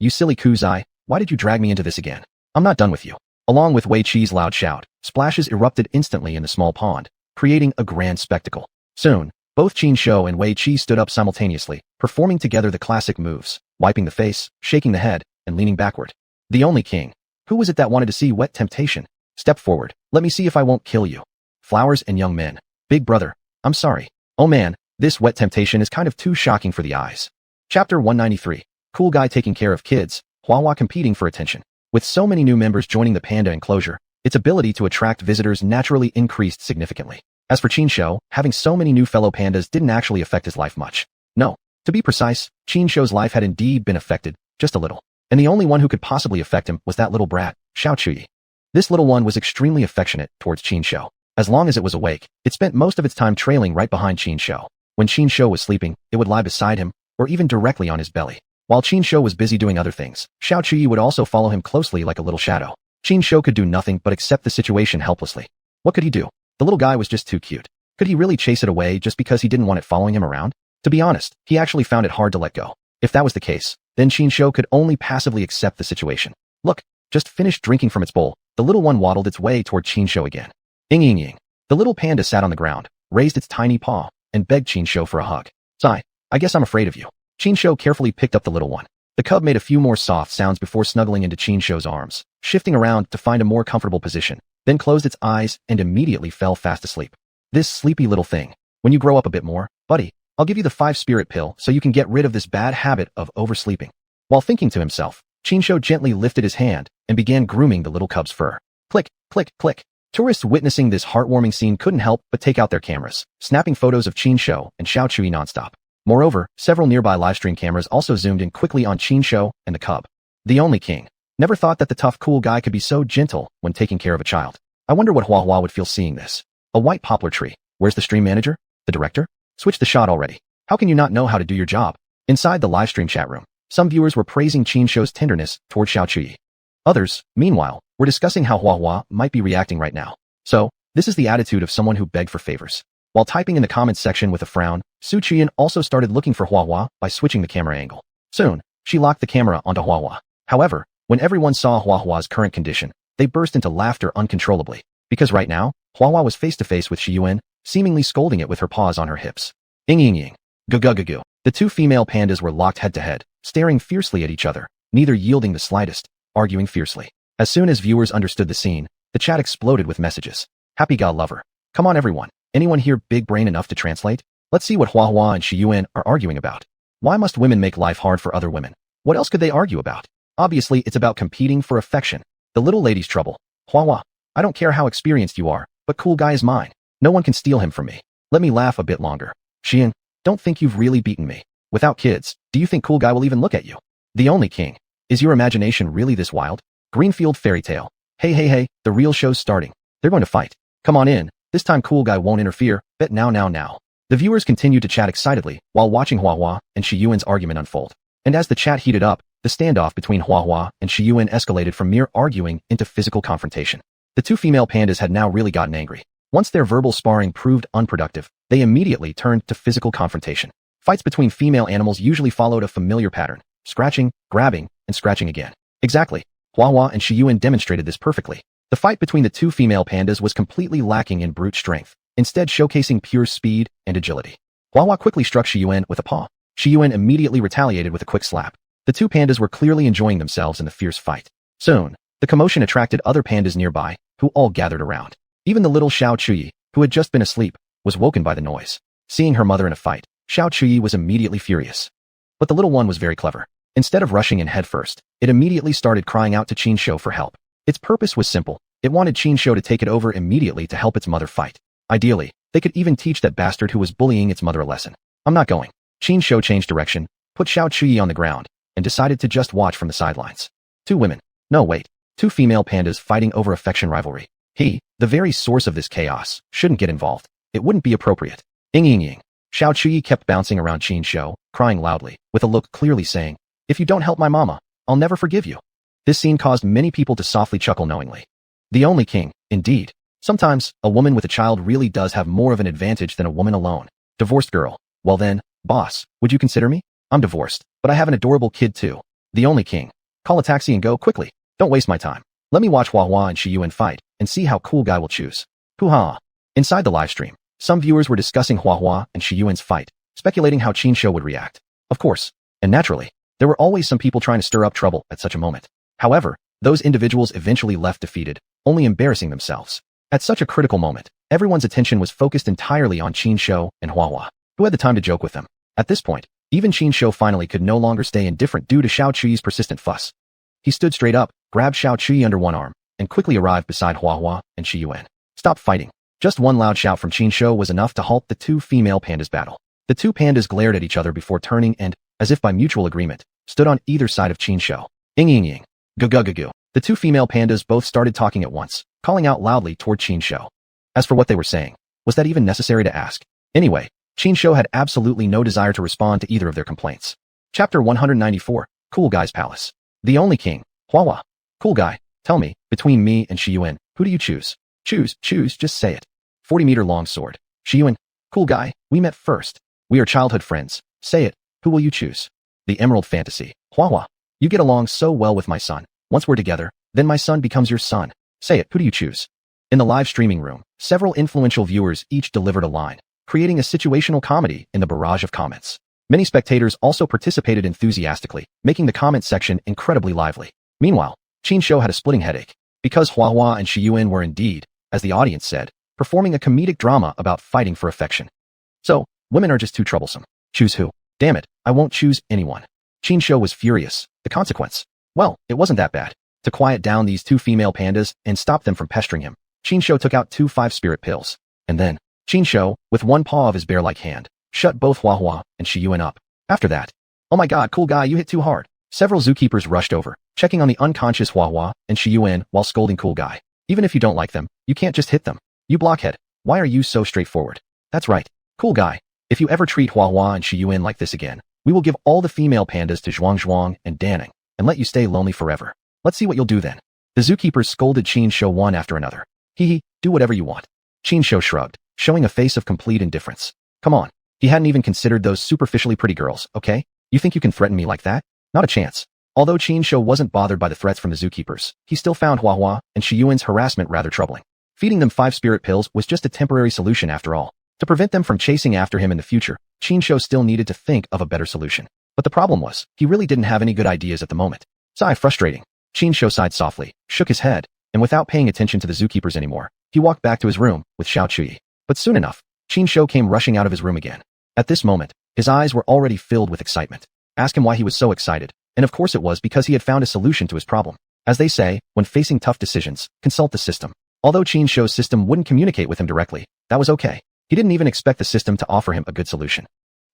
You silly Kuzai, why did you drag me into this again? I'm not done with you. Along with Wei Qi's loud shout, splashes erupted instantly in the small pond, creating a grand spectacle. Soon, both Qinsho and Wei Qi stood up simultaneously, performing together the classic moves, wiping the face, shaking the head, and leaning backward. The Only King. Who was it that wanted to see wet temptation? Step forward, let me see if I won't kill you. Flowers and young men. Big brother, I'm sorry. Oh man, this wet temptation is kind of too shocking for the eyes. Chapter 193. Cool guy taking care of kids, xuanhuan competing for attention. With so many new members joining the Panda enclosure, its ability to attract visitors naturally increased significantly. As for Qinsho, having so many new fellow pandas didn't actually affect his life much. No. To be precise, Qinsho's life had indeed been affected, just a little. And the only one who could possibly affect him was that little brat, Xiaochuyi. This little one was extremely affectionate towards Qinsho. As long as it was awake, it spent most of its time trailing right behind Qinsho. When Qinsho was sleeping, it would lie beside him, or even directly on his belly. While Qinsho was busy doing other things, Xiaochuyi would also follow him closely like a little shadow. Qinsho could do nothing but accept the situation helplessly. What could he do? The little guy was just too cute. Could he really chase it away just because he didn't want it following him around? To be honest, he actually found it hard to let go. If that was the case, then Qinsho could only passively accept the situation. Look, just finished drinking from its bowl, the little one waddled its way toward Qinsho again. Ying. The little panda sat on the ground, raised its tiny paw, and begged Qinsho for a hug. Sigh, I guess I'm afraid of you. Qinsho carefully picked up the little one. The cub made a few more soft sounds before snuggling into Qinsho's arms, shifting around to find a more comfortable position, then closed its eyes and immediately fell fast asleep. This sleepy little thing. When you grow up a bit more, buddy, I'll give you the 5-spirit pill so you can get rid of this bad habit of oversleeping. While thinking to himself, Qinsho gently lifted his hand and began grooming the little cub's fur. Click, click, click. Tourists witnessing this heartwarming scene couldn't help but take out their cameras, snapping photos of Qinsho and Xiaochuyi nonstop. Moreover, several nearby livestream cameras also zoomed in quickly on Qinsho and the cub. The Only King. Never thought that the tough cool guy could be so gentle when taking care of a child. I wonder what xuanhuan would feel seeing this. A white poplar tree. Where's the stream manager? The director? Switch the shot already. How can you not know how to do your job? Inside the livestream chat room, some viewers were praising Qinsho's tenderness toward Xiaochuyi. Others, meanwhile, were discussing how xuanhuan might be reacting right now. So, this is the attitude of someone who begged for favors. While typing in the comments section with a frown, Su Qian also started looking for xuanhuan by switching the camera angle. Soon, she locked the camera onto xuanhuan. However, when everyone saw xuanhuan's current condition, they burst into laughter uncontrollably. Because right now, xuanhuan was face-to-face with Xuanhuan, seemingly scolding it with her paws on her hips. Ying. Gugu. The two female pandas were locked head-to-head, staring fiercely at each other, neither yielding the slightest, arguing fiercely. As soon as viewers understood the scene, the chat exploded with messages. Happy God lover. Come on everyone. Anyone here big brain enough to translate? Let's see what xuanhuan and xuanhuan are arguing about. Why must women make life hard for other women? What else could they argue about? Obviously, it's about competing for affection. The little lady's trouble. Xuanhuan, I don't care how experienced you are, but cool guy is mine. No one can steal him from me. Let me laugh a bit longer. Xian, don't think you've really beaten me. Without kids, do you think cool guy will even look at you? The only king. Is your imagination really this wild? Greenfield fairy tale. Hey, the real show's starting. They're going to fight. Come on in. This time cool guy won't interfere. Bet now. The viewers continued to chat excitedly while watching xuanhuan and xuanhuan's argument unfold. And as the chat heated up, the standoff between xuanhuan and xuanhuan escalated from mere arguing into physical confrontation. The two female pandas had now really gotten angry. Once their verbal sparring proved unproductive, they immediately turned to physical confrontation. Fights between female animals usually followed a familiar pattern: scratching, grabbing, and scratching again. Exactly. xuanhuan and xuanhuan demonstrated this perfectly. The fight between the two female pandas was completely lacking in brute strength, instead showcasing pure speed and agility. xuanhuan quickly struck xuanhuan with a paw. Xuanhuan immediately retaliated with a quick slap. The two pandas were clearly enjoying themselves in the fierce fight. Soon, the commotion attracted other pandas nearby, who all gathered around. Even the little Xiao Chuyi, who had just been asleep, was woken by the noise. Seeing her mother in a fight, Xiao Chuyi was immediately furious. But the little one was very clever. Instead of rushing in headfirst, it immediately started crying out to Qin Shou for help. Its purpose was simple. It wanted Qin Shou to take it over immediately to help its mother fight. Ideally, they could even teach that bastard who was bullying its mother a lesson. I'm not going. Qin Shou changed direction, put Xiao Chuyi on the ground, and decided to just watch from the sidelines. Two women. No, wait. Two female pandas fighting over affection rivalry. He, the very source of this chaos, shouldn't get involved. It wouldn't be appropriate. Ying. Xiao Chuyi kept bouncing around Qin Shou, crying loudly, with a look clearly saying, "If you don't help my mama, I'll never forgive you." This scene caused many people to softly chuckle knowingly. The only king, indeed. Sometimes, a woman with a child really does have more of an advantage than a woman alone. Divorced girl. Well then, boss, would you consider me? I'm divorced, but I have an adorable kid too. The only king. Call a taxi and go quickly. Don't waste my time. Let me watch xuanhuan and xuanhuan fight, and see how cool guy will choose. Hoo-ha. Inside the livestream, some viewers were discussing xuanhuan and xuanhuan's fight, speculating how Qin Shou would react. Of course, and naturally, there were always some people trying to stir up trouble at such a moment. However, those individuals eventually left defeated, only embarrassing themselves. At such a critical moment, everyone's attention was focused entirely on Qin Shou and xuanhuan, who had the time to joke with them. At this point, even Qin Shou finally could no longer stay indifferent due to Xiao Chuyi's persistent fuss. He stood straight up, grabbed Xiao Chuyi under one arm, and quickly arrived beside xuanhuan and xuanhuan. Stop fighting. Just one loud shout from Qin Shou was enough to halt the two female pandas' battle. The two pandas glared at each other before turning and, as if by mutual agreement, stood on either side of Qin Shou. Ying. Gu. The two female pandas both started talking at once, calling out loudly toward Qin Shou. As for what they were saying, was that even necessary to ask? Anyway, Qin Shou had absolutely no desire to respond to either of their complaints. Chapter 194, Cool Guy's Palace. The only king, xuanhuan. Cool guy, tell me, between me and xuanhuan, who do you choose? Choose, just say it. 40-meter long sword. xuanhuan, cool guy, we met first. We are childhood friends. Say it, who will you choose? The Emerald Fantasy. xuanhuan, you get along so well with my son. Once we're together, then my son becomes your son. Say it, who do you choose? In the live streaming room, several influential viewers each delivered a line, creating a situational comedy in the barrage of comments. Many spectators also participated enthusiastically, making the comment section incredibly lively. Meanwhile, Qin Shou had a splitting headache, because xuanhuan and xuanhuan were indeed, as the audience said, performing a comedic drama about fighting for affection. So, women are just too troublesome. Choose who? Damn it, I won't choose anyone. Qin Shou was furious. The consequence? Well, it wasn't that bad. To quiet down these two female pandas and stop them from pestering him, Qin Shou took out 2 5-spirit pills. And then, Qin Shou, with one paw of his bear-like hand, shut both xuanhuan and xuanhuan up. After that, oh my god, cool guy, you hit too hard. Several zookeepers rushed over, checking on the unconscious xuanhuan and xuanhuan while scolding cool guy. Even if you don't like them, you can't just hit them. You blockhead. Why are you so straightforward? That's right. Cool guy. If you ever treat xuanhuan and xuanhuan like this again, we will give all the female pandas to xuanhuan and Danning, and let you stay lonely forever. Let's see what you'll do then. The zookeepers scolded Qin Shou one after another. Hee, do whatever you want. Qin Shou shrugged, showing a face of complete indifference. Come on. He hadn't even considered those superficially pretty girls, okay? You think you can threaten me like that? Not a chance. Although Qin Shou wasn't bothered by the threats from the zookeepers, he still found xuanhuan and xuanhuan's harassment rather troubling. Feeding them 5 spirit pills was just a temporary solution after all. To prevent them from chasing after him in the future, Qin Shou still needed to think of a better solution. But the problem was, he really didn't have any good ideas at the moment. Sigh, frustrating. Qin Shou sighed softly, shook his head, and without paying attention to the zookeepers anymore, he walked back to his room with Xiao Chuyi. But soon enough, Qin Shou came rushing out of his room again. At this moment, his eyes were already filled with excitement. Ask him why he was so excited, and of course it was because he had found a solution to his problem. As they say, when facing tough decisions, consult the system. Although Qin Shou's system wouldn't communicate with him directly, that was okay. He didn't even expect the system to offer him a good solution.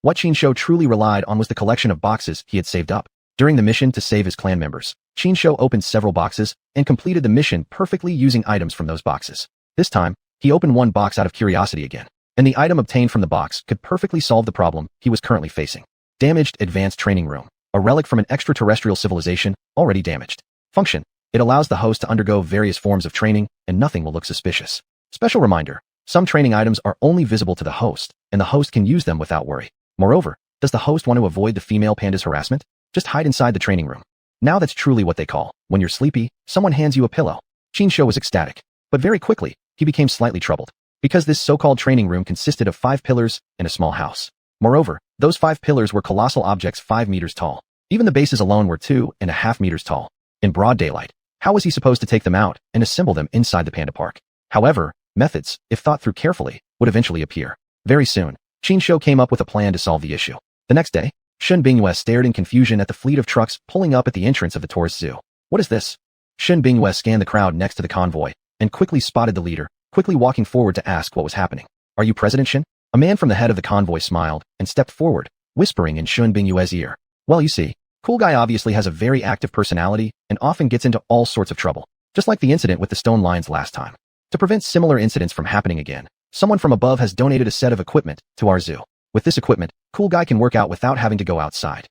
What Qin Shou truly relied on was the collection of boxes he had saved up. During the mission to save his clan members, Qin Shou opened several boxes and completed the mission perfectly using items from those boxes. This time, he opened one box out of curiosity again, and the item obtained from the box could perfectly solve the problem he was currently facing. Damaged Advanced Training Room, a relic from an extraterrestrial civilization, already damaged. Function: it allows the host to undergo various forms of training, and nothing will look suspicious. Special reminder: some training items are only visible to the host, and the host can use them without worry. Moreover, does the host want to avoid the female panda's harassment? Just hide inside the training room. Now that's truly what they call, when you're sleepy, someone hands you a pillow. Qin Shou was ecstatic, but very quickly, he became slightly troubled, because this so-called training room consisted of 5 pillars and a small house. Moreover, those 5 pillars were colossal objects 5 meters tall. Even the bases alone were 2.5 meters tall. In broad daylight, how was he supposed to take them out and assemble them inside the panda park? However, methods, if thought through carefully, would eventually appear. Very soon, Qin Shou came up with a plan to solve the issue. The next day, Shun Bingyue stared in confusion at the fleet of trucks pulling up at the entrance of the tourist zoo. What is this? Shun Bingyue scanned the crowd next to the convoy and quickly spotted the leader, quickly walking forward to ask what was happening. Are you President Shun? A man from the head of the convoy smiled and stepped forward, whispering in Shun Bingyue's ear. Well, you see, Cool Guy obviously has a very active personality and often gets into all sorts of trouble, just like the incident with the stone lions last time. To prevent similar incidents from happening again, someone from above has donated a set of equipment to our zoo. With this equipment, Cool Guy can work out without having to go outside.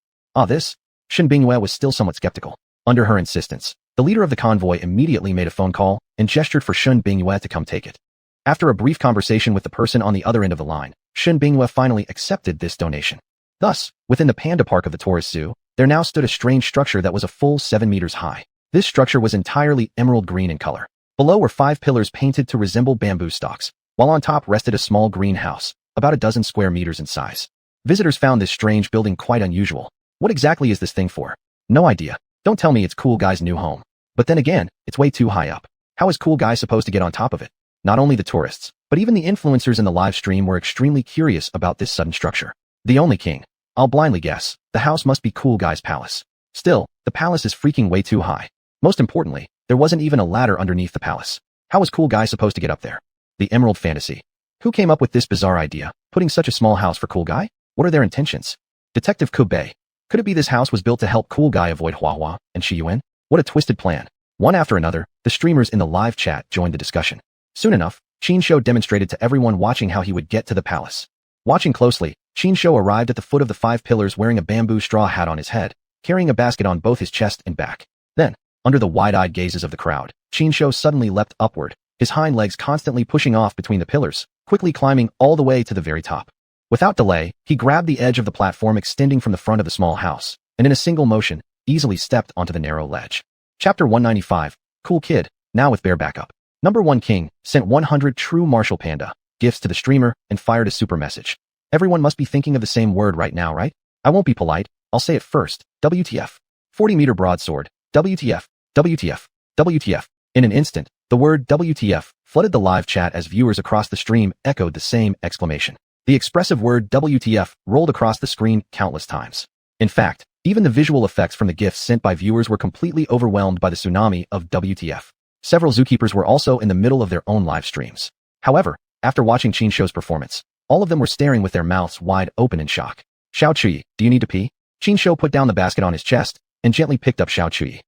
This? Shun Bingyue was still somewhat skeptical. Under her insistence, the leader of the convoy immediately made a phone call and gestured for Shun Bingyue to come take it. After a brief conversation with the person on the other end of the line, Shun Bingyue finally accepted this donation. Thus, within the panda park of the tourist zoo, there now stood a strange structure that was a full 7 meters high. This structure was entirely emerald green in color. Below were 5 pillars painted to resemble bamboo stalks, while on top rested a small green house, about a dozen square meters in size. Visitors found this strange building quite unusual. What exactly is this thing for? No idea. Don't tell me it's Cool Guy's new home. But then again, it's way too high up. How is Cool Guy supposed to get on top of it? Not only the tourists, but even the influencers in the live stream were extremely curious about this sudden structure. The only king. I'll blindly guess, the house must be Cool Guy's palace. Still, the palace is freaking way too high. Most importantly, there wasn't even a ladder underneath the palace. How was Cool Guy supposed to get up there? The Emerald Fantasy. Who came up with this bizarre idea, putting such a small house for Cool Guy? What are their intentions? Detective Kubei. Could it be this house was built to help Cool Guy avoid xuanhuan and xuanhuan? What a twisted plan. One after another, the streamers in the live chat joined the discussion. Soon enough, Qin Shou demonstrated to everyone watching how he would get to the palace. Watching closely, Qin Shou arrived at the foot of the 5 pillars wearing a bamboo straw hat on his head, carrying a basket on both his chest and back. Then, under the wide-eyed gazes of the crowd, Qin Shou suddenly leapt upward, his hind legs constantly pushing off between the pillars, quickly climbing all the way to the very top. Without delay, he grabbed the edge of the platform extending from the front of the small house, and in a single motion, easily stepped onto the narrow ledge. Chapter 195, Cool Kid, now with bear backup. Number 1 King sent 100 true martial panda gifts to the streamer and fired a super message. Everyone must be thinking of the same word right now, right? I won't be polite, I'll say it first. WTF. 40-meter broadsword. WTF. WTF. WTF. In an instant, the word WTF flooded the live chat as viewers across the stream echoed the same exclamation. The expressive word WTF rolled across the screen countless times. In fact, even the visual effects from the gifts sent by viewers were completely overwhelmed by the tsunami of WTF. Several zookeepers were also in the middle of their own live streams. However, after watching Qin Shou's performance, all of them were staring with their mouths wide open in shock. Xiao Chuyi, do you need to pee? Qin Shou put down the basket on his chest and gently picked up Xiao Chuyi.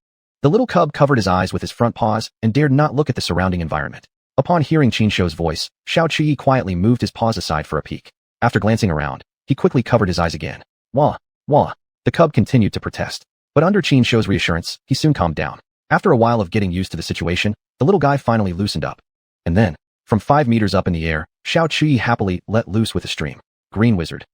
The little cub covered his eyes with his front paws and dared not look at the surrounding environment. Upon hearing Qin Shou's voice, Xiao Chuyi quietly moved his paws aside for a peek. After glancing around, he quickly covered his eyes again. Wah, wah. The cub continued to protest. But under Qin Shou's reassurance, he soon calmed down. After a while of getting used to the situation, the little guy finally loosened up. And then, from 5 meters up in the air, Xiao Chuyi happily let loose with a stream. Green Wizard.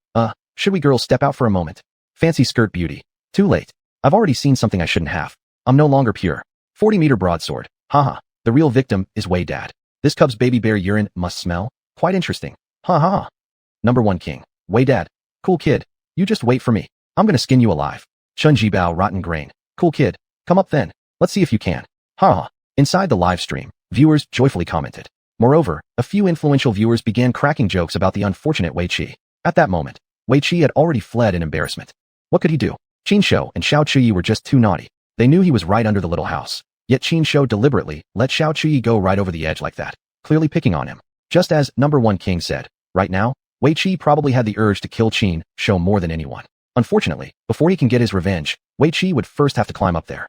Should we girls step out for a moment? Fancy skirt beauty. Too late. I've already seen something I shouldn't have. I'm no longer pure. 40-meter broadsword. Haha. The real victim is Wei Dad. This cub's baby bear urine must smell. Quite interesting. Ha ha. Number 1 King. Wei Dad. Cool kid. You just wait for me. I'm gonna skin you alive. Chun Jibao rotten grain. Cool kid. Come up then. Let's see if you can. Ha ha. Inside the live stream, viewers joyfully commented. Moreover, a few influential viewers began cracking jokes about the unfortunate Wei Qi. At that moment, Wei Qi had already fled in embarrassment. What could he do? Qin Shou and Xiao Chuyi were just too naughty. They knew he was right under the little house. Yet Qin Shou deliberately let Xiao Chuyi go right over the edge like that, clearly picking on him. Just as number one king said, right now, Wei Qi probably had the urge to kill Qin Shou more than anyone. Unfortunately, before he can get his revenge, Wei Qi would first have to climb up there.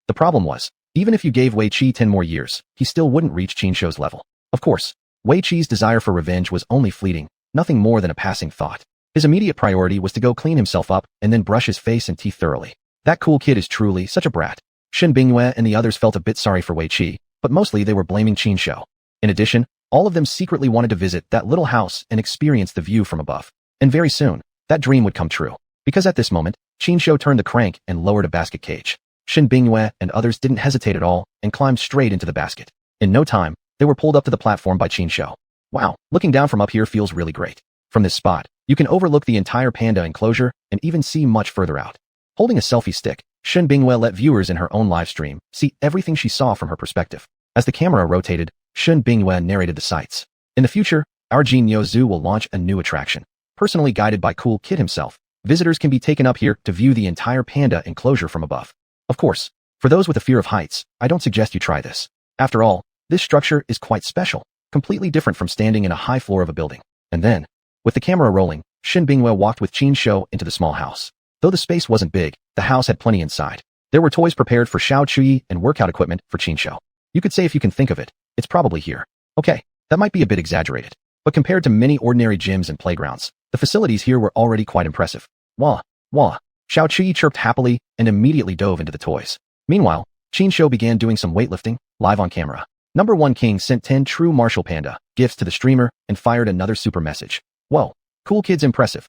The problem was, even if you gave Wei Qi 10 more years, he still wouldn't reach Qin Shou's level. Of course, Wei Qi's desire for revenge was only fleeting, nothing more than a passing thought. His immediate priority was to go clean himself up and then brush his face and teeth thoroughly. That cool kid is truly such a brat. Shen Bingyue and the others felt a bit sorry for Wei Qi, but mostly they were blaming Qin Shou. In addition, all of them secretly wanted to visit that little house and experience the view from above. And very soon, that dream would come true. Because at this moment, Qin Shou turned the crank and lowered a basket cage. Shen Bingyue and others didn't hesitate at all and climbed straight into the basket. In no time, they were pulled up to the platform by Qin Shou. Wow, looking down from up here feels really great. From this spot, you can overlook the entire panda enclosure and even see much further out. Holding a selfie stick, Shen Bingyue let viewers in her own live stream see everything she saw from her perspective. As the camera rotated, Shen Bingyue narrated the sights. In the future, our Jinyo Zoo will launch a new attraction. Personally guided by Cool Kid himself, visitors can be taken up here to view the entire panda enclosure from above. Of course, for those with a fear of heights, I don't suggest you try this. After all, this structure is quite special, completely different from standing in a high floor of a building. And then, with the camera rolling, Shen Bingyue walked with Qin Shou into the small house. Though the space wasn't big, the house had plenty inside. There were toys prepared for Xiao Chuyi and workout equipment for Qin Shou. You could say if you can think of it, it's probably here. Okay, that might be a bit exaggerated, but compared to many ordinary gyms and playgrounds, the facilities here were already quite impressive. Wah, wah. Xiao Chuyi chirped happily and immediately dove into the toys. Meanwhile, Qin Shou began doing some weightlifting, live on camera. Number one king sent 10 true martial panda gifts to the streamer and fired another super message. Whoa, cool kid's impressive.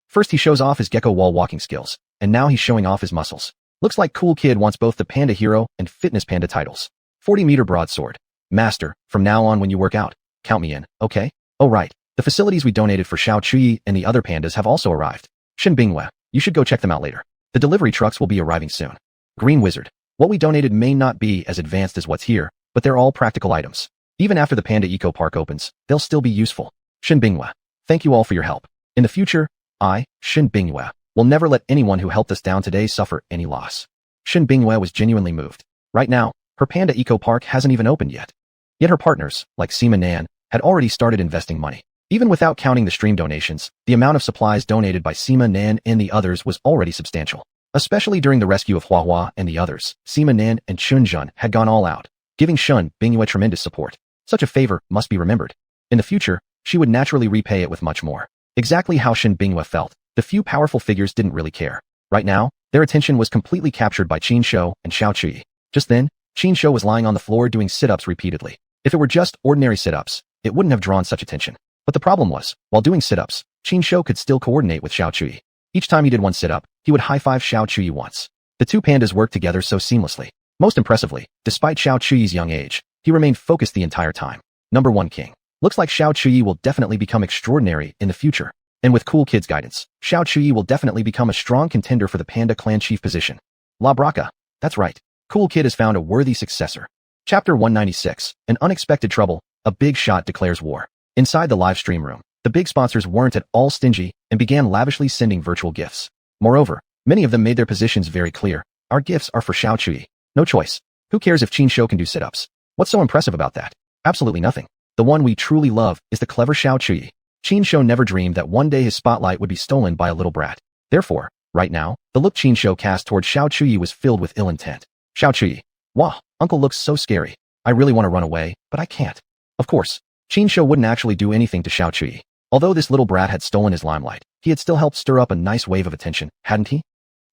First he shows off his gecko wall walking skills, and now he's showing off his muscles. Looks like cool kid wants both the panda hero and fitness panda titles. 40-meter broadsword. Master, from now on when you work out, count me in, okay? Oh right, the facilities we donated for Xiao Chuyi and the other pandas have also arrived. Shen Bingyue, you should go check them out later. The delivery trucks will be arriving soon. Green Wizard, what we donated may not be as advanced as what's here, but they're all practical items. Even after the Panda Eco Park opens, they'll still be useful. Shen Bingyue, thank you all for your help. In the future, I, Shen Bingyue, will never let anyone who helped us down today suffer any loss. Shen Bingyue was genuinely moved. Right now, her Panda Eco Park hasn't even opened yet. Yet her partners, like Sima Nan, had already started investing money. Even without counting the stream donations, the amount of supplies donated by Sima Nan and the others was already substantial. Especially during the rescue of Xuanhuan and the others, Sima Nan and Chunjun had gone all out, giving Shen Bingyue tremendous support. Such a favor must be remembered. In the future, she would naturally repay it with much more. Exactly how Shen Bingyue felt, the few powerful figures didn't really care. Right now, their attention was completely captured by Qin Shou and Xiao Chuyi. Just then, Qin Shou was lying on the floor doing sit-ups repeatedly. If it were just ordinary sit-ups, it wouldn't have drawn such attention. But the problem was, while doing sit-ups, Qin Shou could still coordinate with Xiao Chuyi. Each time he did one sit-up, he would high-five Xiao Chuyi once. The two pandas worked together so seamlessly. Most impressively, despite Xiao Chuyi's young age, he remained focused the entire time. Number one king. Looks like Xiao Chuyi will definitely become extraordinary in the future. And with Cool Kid's guidance, Xiao Chuyi will definitely become a strong contender for the Panda Clan Chief position. La Braca. That's right. Cool Kid has found a worthy successor. Chapter 196. An unexpected trouble. A big shot declares war. Inside the live stream room, the big sponsors weren't at all stingy and began lavishly sending virtual gifts. Moreover, many of them made their positions very clear. Our gifts are for Xiao Chuyi. No choice. Who cares if Qin Shou can do sit-ups? What's so impressive about that? Absolutely nothing. The one we truly love is the clever Xiao Chuyi. Qin Shou never dreamed that one day his spotlight would be stolen by a little brat. Therefore, right now, the look Qin Shou cast toward Xiao Chuyi was filled with ill intent. Xiao Chuyi. Wah, uncle looks so scary. I really want to run away, but I can't. Of course, Qin Shou wouldn't actually do anything to Xiao Chuyi. Although this little brat had stolen his limelight, he had still helped stir up a nice wave of attention, hadn't he?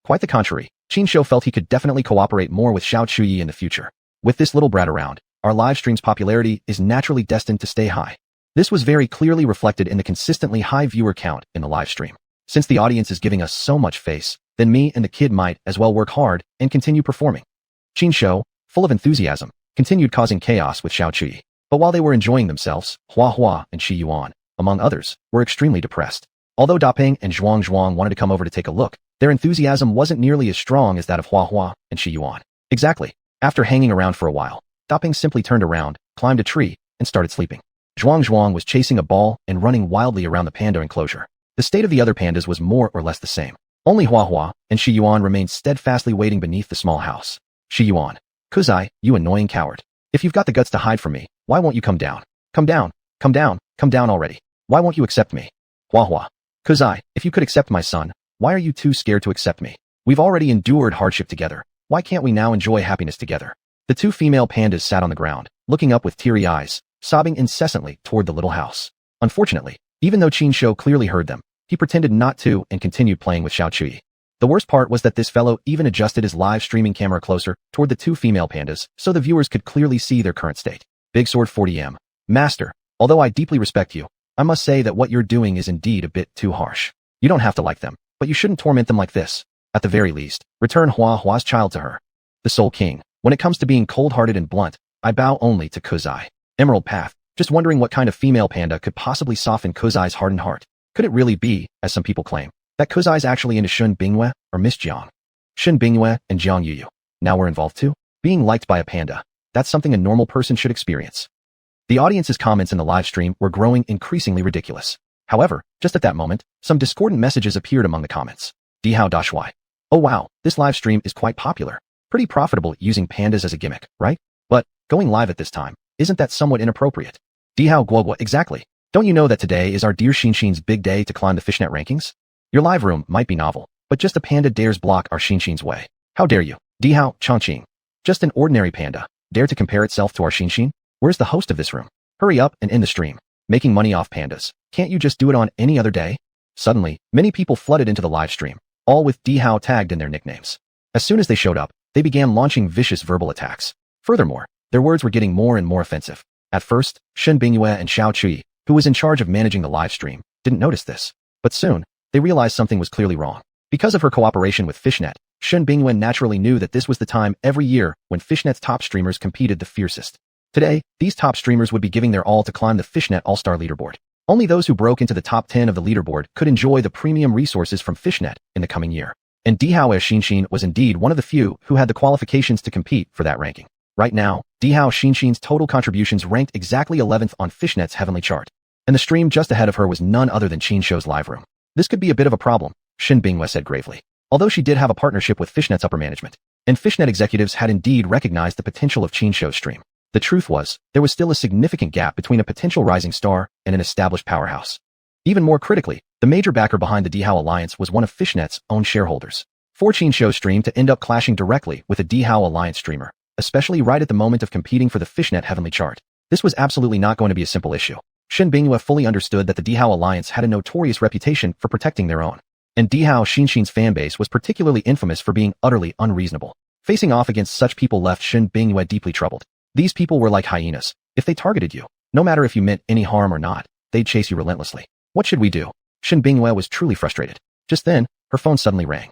Quite the contrary, Qin Shou felt he could definitely cooperate more with Xiao Chuyi in the future. With this little brat around, our live stream's popularity is naturally destined to stay high. This was very clearly reflected in the consistently high viewer count in the live stream. Since the audience is giving us so much face, then me and the kid might as well work hard and continue performing. Qin Shou, full of enthusiasm, continued causing chaos with Xiao Chuyi. But while they were enjoying themselves, Hua and Xuanhuan, among others, were extremely depressed. Although Dapeng and Xuanhuan wanted to come over to take a look, their enthusiasm wasn't nearly as strong as that of Hua and Xuanhuan. Exactly. After hanging around for a while, Stopping simply turned around, climbed a tree, and started sleeping. Xuanhuan was chasing a ball and running wildly around the panda enclosure. The state of the other pandas was more or less the same. Only Huahua and Xuanhuan remained steadfastly waiting beneath the small house. Xuanhuan. Kuzai, you annoying coward. If you've got the guts to hide from me, why won't you come down? Come down, come down, come down already. Why won't you accept me? Huahua. Kuzai, if you could accept my son, why are you too scared to accept me? We've already endured hardship together. Why can't we now enjoy happiness together? The two female pandas sat on the ground, looking up with teary eyes, sobbing incessantly toward the little house. Unfortunately, even though Qin Shou clearly heard them, he pretended not to and continued playing with Xiao Chui. The worst part was that this fellow even adjusted his live streaming camera closer toward the two female pandas so the viewers could clearly see their current state. Big Sword 40M. Master, although I deeply respect you, I must say that what you're doing is indeed a bit too harsh. You don't have to like them, but you shouldn't torment them like this. At the very least, return Huahua's child to her. The Soul King. When it comes to being cold-hearted and blunt, I bow only to Kuzai. Emerald Path. Just wondering what kind of female panda could possibly soften Kuzai's hardened heart. Could it really be, as some people claim, that Kuzai's actually into Shun Bingyue or Miss Jiang? Shun Bingyue and Jiang Yuyu. Now we're involved too? Being liked by a panda. That's something a normal person should experience. The audience's comments in the live stream were growing increasingly ridiculous. However, just at that moment, some discordant messages appeared among the comments. Dihao Dashuai. Oh wow, this live stream is quite popular. Pretty profitable using pandas as a gimmick, right? But, going live at this time, isn't that somewhat inappropriate? Dihao Guogua, exactly. Don't you know that today is our dear Xinshin's big day to climb the fishnet rankings? Your live room might be novel, but just a panda dares block our Xinshin's way. How dare you? Dihao Chongqing. Just an ordinary panda, dare to compare itself to our Xinshin? Where's the host of this room? Hurry up and end the stream. Making money off pandas. Can't you just do it on any other day? Suddenly, many people flooded into the live stream, all with Dihao tagged in their nicknames. As soon as they showed up, they began launching vicious verbal attacks. Furthermore, their words were getting more and more offensive. At first, Shun Bingyue and Xiao Chui, who was in charge of managing the live stream, didn't notice this. But soon, they realized something was clearly wrong. Because of her cooperation with Fishnet, Shun Bingyue naturally knew that this was the time every year when Fishnet's top streamers competed the fiercest. Today, these top streamers would be giving their all to climb the Fishnet All-Star leaderboard. Only those who broke into the top 10 of the leaderboard could enjoy the premium resources from Fishnet in the coming year. And Dihao Xinshin was indeed one of the few who had the qualifications to compete for that ranking. Right now, Dihao Xinshin's total contributions ranked exactly 11th on Fishnet's heavenly chart. And the stream just ahead of her was none other than Qin Shou's live room. This could be a bit of a problem, Shun Bingyue said gravely. Although she did have a partnership with Fishnet's upper management, and Fishnet executives had indeed recognized the potential of Qin Shou's stream. The truth was, there was still a significant gap between a potential rising star and an established powerhouse. Even more critically, the major backer behind the Dihao alliance was one of Fishnet's own shareholders. For Qin Shou's stream to end up clashing directly with a Dihao alliance streamer, especially right at the moment of competing for the Fishnet heavenly chart, this was absolutely not going to be a simple issue. Shun Bingyue fully understood that the Dihao alliance had a notorious reputation for protecting their own. And Dihao Xinshin's fanbase was particularly infamous for being utterly unreasonable. Facing off against such people left Shun Bingyue deeply troubled. These people were like hyenas. If they targeted you, no matter if you meant any harm or not, they'd chase you relentlessly. What should we do? Shun Bingyue was truly frustrated. Just then, her phone suddenly rang.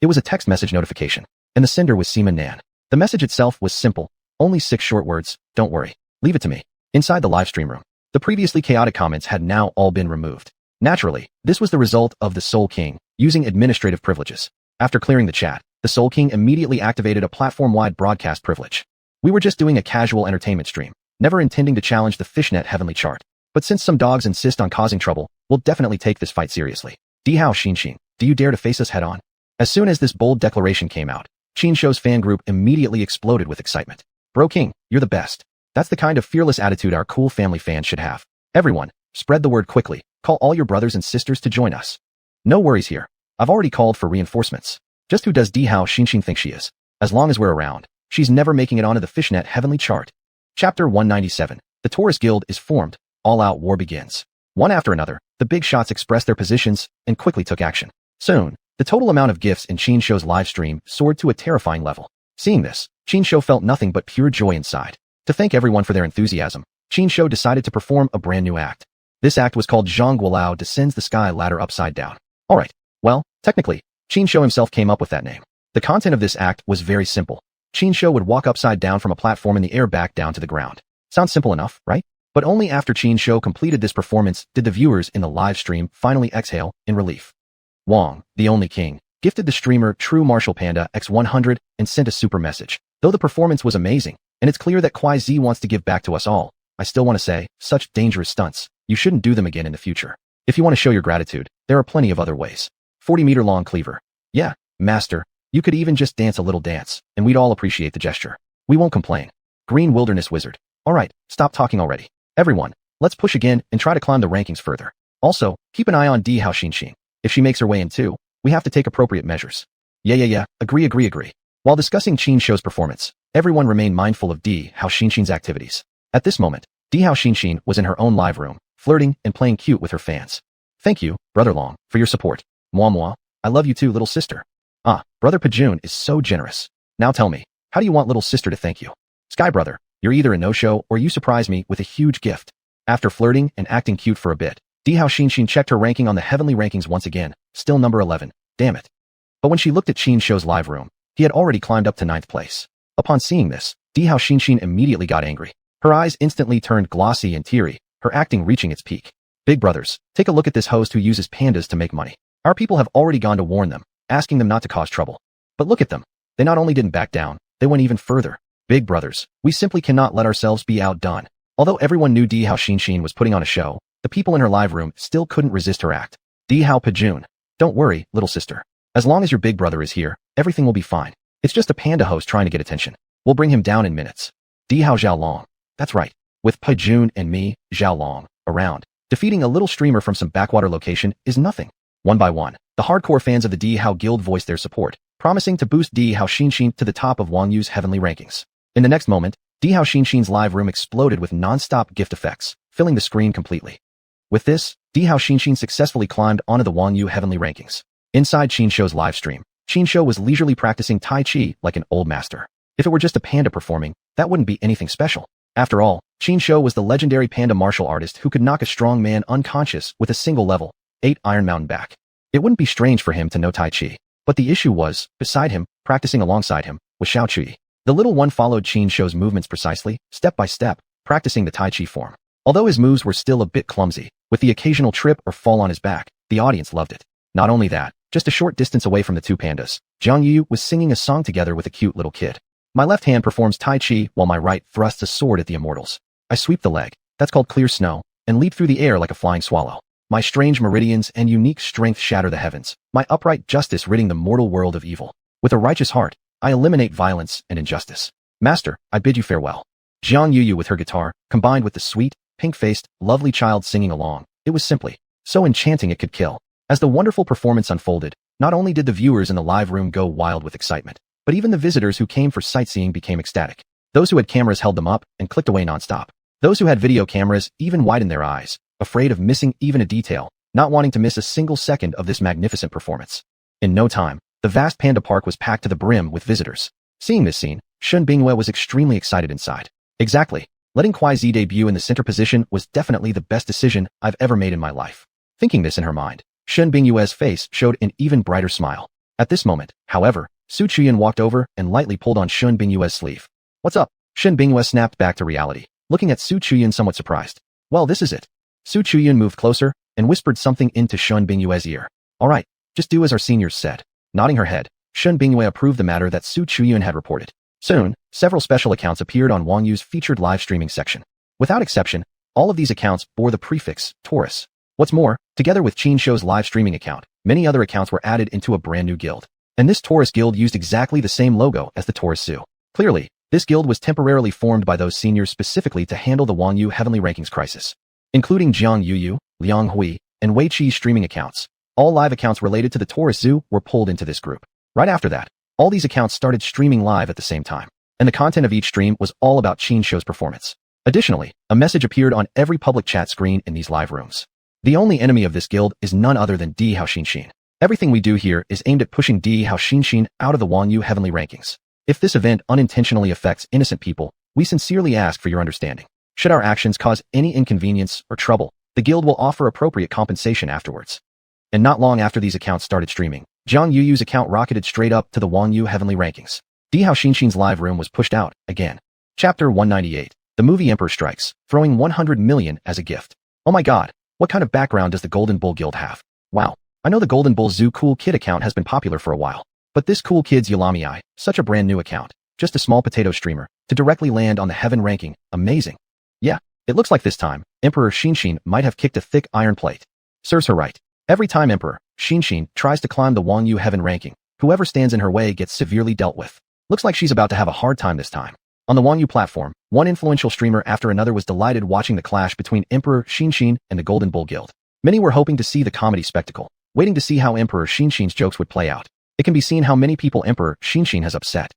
It was a text message notification, and the sender was Sima Nan. The message itself was simple, only 6 short words, don't worry, leave it to me. Inside the live stream room, the previously chaotic comments had now all been removed. Naturally, this was the result of the Soul King using administrative privileges. After clearing the chat, the Soul King immediately activated a platform-wide broadcast privilege. We were just doing a casual entertainment stream, never intending to challenge the Fishnet heavenly chart. But since some dogs insist on causing trouble, we'll definitely take this fight seriously. Dihao Xinshin, do you dare to face us head-on? As soon as this bold declaration came out, Qin Shou's fan group immediately exploded with excitement. Bro King, you're the best. That's the kind of fearless attitude our cool family fans should have. Everyone, spread the word quickly. Call all your brothers and sisters to join us. No worries here. I've already called for reinforcements. Just who does Dihao Xinshin think she is? As long as we're around, she's never making it onto the Fishnet heavenly chart. Chapter 197. The Taurus Guild is formed. All-out war begins. One after another, the big shots expressed their positions and quickly took action. Soon, the total amount of gifts in Qin Shou's live stream soared to a terrifying level. Seeing this, Qin Shou felt nothing but pure joy inside. To thank everyone for their enthusiasm, Qin Shou decided to perform a brand new act. This act was called Zhang Guolao Descends the Sky Ladder Upside Down. Alright, well, technically, Qin Shou himself came up with that name. The content of this act was very simple. Qin Shou would walk upside down from a platform in the air back down to the ground. Sounds simple enough, right? But only after Qin Shou completed this performance did the viewers in the live stream finally exhale in relief. Wong, the only king, gifted the streamer True Martial Panda X100 and sent a super message. Though the performance was amazing, And it's clear that Kwai Z wants to give back to us all. I still want to say, such dangerous stunts. You shouldn't do them again in the future. If you want to show your gratitude, there are plenty of other ways. 40-meter long cleaver. Yeah, master. You could even just dance a little dance, and we'd all appreciate the gesture. We won't complain. Green Wilderness Wizard. Alright, stop talking already. Everyone, let's push again and try to climb the rankings further. Also, keep an eye on Di Hao Xinxin. If she makes her way in too, we have to take appropriate measures. Yeah. Agree. While discussing Qin Shou's performance, everyone remained mindful of Di Hao Xinxin's activities. At this moment, Di Hao Xinxin was in her own live room, flirting and playing cute with her fans. Thank you, Brother Long, for your support. Moi. I love you too, little sister. Brother Pajun is so generous. Now tell me, how do you want little sister to thank you? Sky Brother, you're either a no-show or you surprise me with a huge gift. After flirting and acting cute for a bit, Di Hao Xinxin checked her ranking on the heavenly rankings once again, still number 11. Damn it. But when she looked at Qin Shou's live room, he had already climbed up to 9th place. Upon seeing this, Di Hao Xinxin immediately got angry. Her eyes instantly turned glossy and teary, her acting reaching its peak. Big brothers, take a look at this host who uses pandas to make money. Our people have already gone to warn them, asking them not to cause trouble. But look at them. They not only didn't back down, they went even further. Big brothers, we simply cannot let ourselves be outdone. Although everyone knew Di Hao Xinxin was putting on a show, the people in her live room still couldn't resist her act. Di Hao Pajun. Don't worry, little sister. As long as your big brother is here, everything will be fine. It's just a panda host trying to get attention. We'll bring him down in minutes. Di Hao Xiaolong. That's right. With Pajun and me, Xiaolong, around, defeating a little streamer from some backwater location is nothing. One by one, the hardcore fans of the Di Hao Guild voiced their support, promising to boost Di Hao Xinxin to the top of Wang Yu's heavenly rankings. In the next moment, Di Hao Xinxin's live room exploded with non-stop gift effects, filling the screen completely. With this, Di Hao Xinxin successfully climbed onto the Wang Yu heavenly rankings. Inside Qin Shou's live stream, Qin Shou was leisurely practicing Tai Chi like an old master. If it were just a panda performing, that wouldn't be anything special. After all, Qin Shou was the legendary panda martial artist who could knock a strong man unconscious with a single level 8 Iron Mountain back. It wouldn't be strange for him to know Tai Chi. But the issue was, beside him, practicing alongside him, was Xiao Chui. The little one followed Qin Shou's movements precisely, step by step, practicing the Tai Chi form. Although his moves were still a bit clumsy, with the occasional trip or fall on his back, the audience loved it. Not only that, just a short distance away from the two pandas, Zhang Yu was singing a song together with a cute little kid. My left hand performs Tai Chi while my right thrusts a sword at the immortals. I sweep the leg, that's called clear snow, and leap through the air like a flying swallow. My strange meridians and unique strength shatter the heavens, my upright justice ridding the mortal world of evil. With a righteous heart, I eliminate violence and injustice. Master, I bid you farewell. Zhang Yu with her guitar, combined with the sweet, pink-faced, lovely child singing along, it was simply so enchanting it could kill. As the wonderful performance unfolded, not only did the viewers in the live room go wild with excitement, but even the visitors who came for sightseeing became ecstatic. Those who had cameras held them up and clicked away nonstop. Those who had video cameras even widened their eyes, afraid of missing even a detail, not wanting to miss a single second of this magnificent performance. In no time, the vast panda park was packed to the brim with visitors. Seeing this scene, Shun Bingyue was extremely excited inside. Exactly. Letting Kwai Z debut in the center position was definitely the best decision I've ever made in my life. Thinking this in her mind, Shun Bingyue's face showed an even brighter smile. At this moment, however, Su Chuyan walked over and lightly pulled on Shun Bingyue's sleeve. What's up? Shun Bingyue snapped back to reality, looking at Su Chuyan somewhat surprised. Well, this is it. Su Chuyan moved closer and whispered something into Shun Bingyue's ear. Alright, just do as our seniors said. Nodding her head, Shun Bingyue approved the matter that Su Chuyan had reported. Soon, several special accounts appeared on Wang Yu's featured live streaming section. Without exception, all of these accounts bore the prefix Taurus. What's more, together with Qin Shou's live streaming account, many other accounts were added into a brand new guild. And this Taurus guild used exactly the same logo as the Taurus Zoo. Clearly, this guild was temporarily formed by those seniors specifically to handle the Wang Yu heavenly rankings crisis. Including Jiang Yuyu, Liang Hui, and Wei Qi's streaming accounts. All live accounts related to the Taurus Zoo were pulled into this group. Right after that, all these accounts started streaming live at the same time. And the content of each stream was all about Qin Shou's performance. Additionally, a message appeared on every public chat screen in these live rooms. The only enemy of this guild is none other than Di Hao Xinxin. Everything we do here is aimed at pushing Di Hao Xinxin out of the Wang Yu heavenly rankings. If this event unintentionally affects innocent people, we sincerely ask for your understanding. Should our actions cause any inconvenience or trouble, the guild will offer appropriate compensation afterwards. And not long after these accounts started streaming, Jiang Yuyu's account rocketed straight up to the Wang Yu heavenly rankings. Di Hao Xinxin's live room was pushed out, again. Chapter 198. The movie Emperor Strikes, throwing 100 million as a gift. Oh my god, what kind of background does the Golden Bull Guild have? Wow, I know the Golden Bull Zoo Cool Kid account has been popular for a while. But this Cool Kids Yalami, such a brand new account. just a small potato streamer, to directly land on the heaven ranking. Amazing. Yeah, it looks like this time, Emperor Xuanhuan might have kicked a thick iron plate. Serves her right. Every time Emperor Xuanhuan tries to climb the Xuanhu heaven ranking, whoever stands in her way gets severely dealt with. Looks like she's about to have a hard time this time. On the Xuanhu platform, one influential streamer after another was delighted watching the clash between Emperor Xuanhuan and the Golden Bull Guild. Many were hoping to see the comedy spectacle, waiting to see how Emperor Xuanhuan's jokes would play out. It can be seen how many people Emperor Xuanhuan has upset.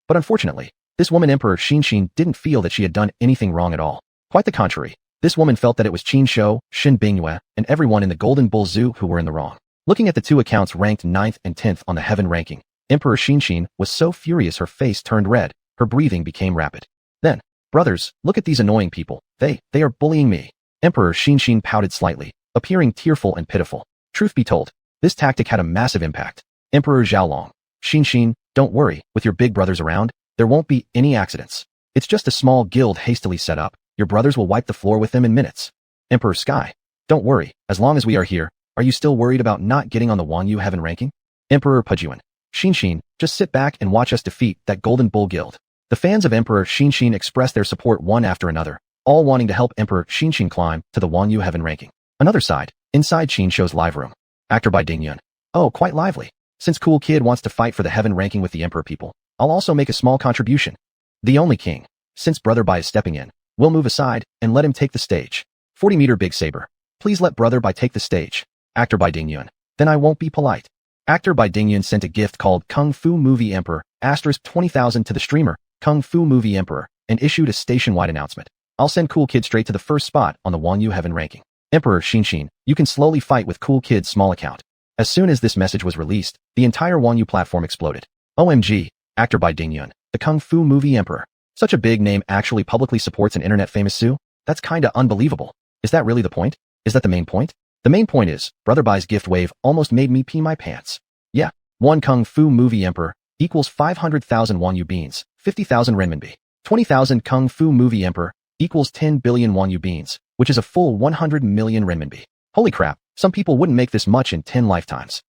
But unfortunately, this woman Emperor Xuanhuan didn't feel that she had done anything wrong at all. Quite the contrary. This woman felt that it was Qin Shou, Shin Bingyue, and everyone in the Golden Bull Zoo who were in the wrong. Looking at the two accounts ranked 9th and 10th on the heaven ranking, Emperor Xuanhuan was so furious her face turned red, her breathing became rapid. Then, brothers, look at these annoying people. They are bullying me. Emperor Xuanhuan pouted slightly, appearing tearful and pitiful. Truth be told, this tactic had a massive impact. Emperor Xiaolong, Xuanhuan, don't worry, with your big brothers around, there won't be any accidents. It's just a small guild hastily set up. Your brothers will wipe the floor with them in minutes. Emperor Sky, don't worry, as long as we are here, are you still worried about not getting on the Xuanhu heaven ranking? Emperor Pujuan, Xuanhuan, just sit back and watch us defeat that Golden Bull Guild. The fans of Emperor Xuanhuan expressed their support one after another, all wanting to help Emperor Xuanhuan climb to the Xuanhu heaven ranking. Another side, inside Qin Shou's live room. Actor by Ding Yun. Oh, quite lively. Since Cool Kid wants to fight for the heaven ranking with the Emperor people, I'll also make a small contribution. The only king. Since Brother Bai is stepping in, we'll move aside and let him take the stage. 40-meter big saber. Please let Brother Bai take the stage. Actor by Ding Yun. Then I won't be polite. Actor by Ding Yun sent a gift called Kung Fu Movie Emperor, asterisk 20,000 to the streamer, Kung Fu Movie Emperor, and issued a station-wide announcement. I'll send Cool Kid straight to the first spot on the Xuanhu heaven ranking. Emperor Xuanhuan, you can slowly fight with Cool Kid's small account. As soon as this message was released, the entire Xuanhu platform exploded. OMG, actor by Ding Yun, the Kung Fu Movie Emperor. Such a big name actually publicly supports an internet-famous Su? That's kinda unbelievable. Is that really the point? Is that the main point? The main point is, Brother Bai's gift wave almost made me pee my pants. Yeah, one Kung Fu Movie Emperor equals 500,000 Xuanhu beans, 50,000 renminbi. 20,000 Kung Fu Movie Emperor equals 10 billion Xuanhu beans, which is a full 100 million renminbi. Holy crap, some people wouldn't make this much in 10 lifetimes.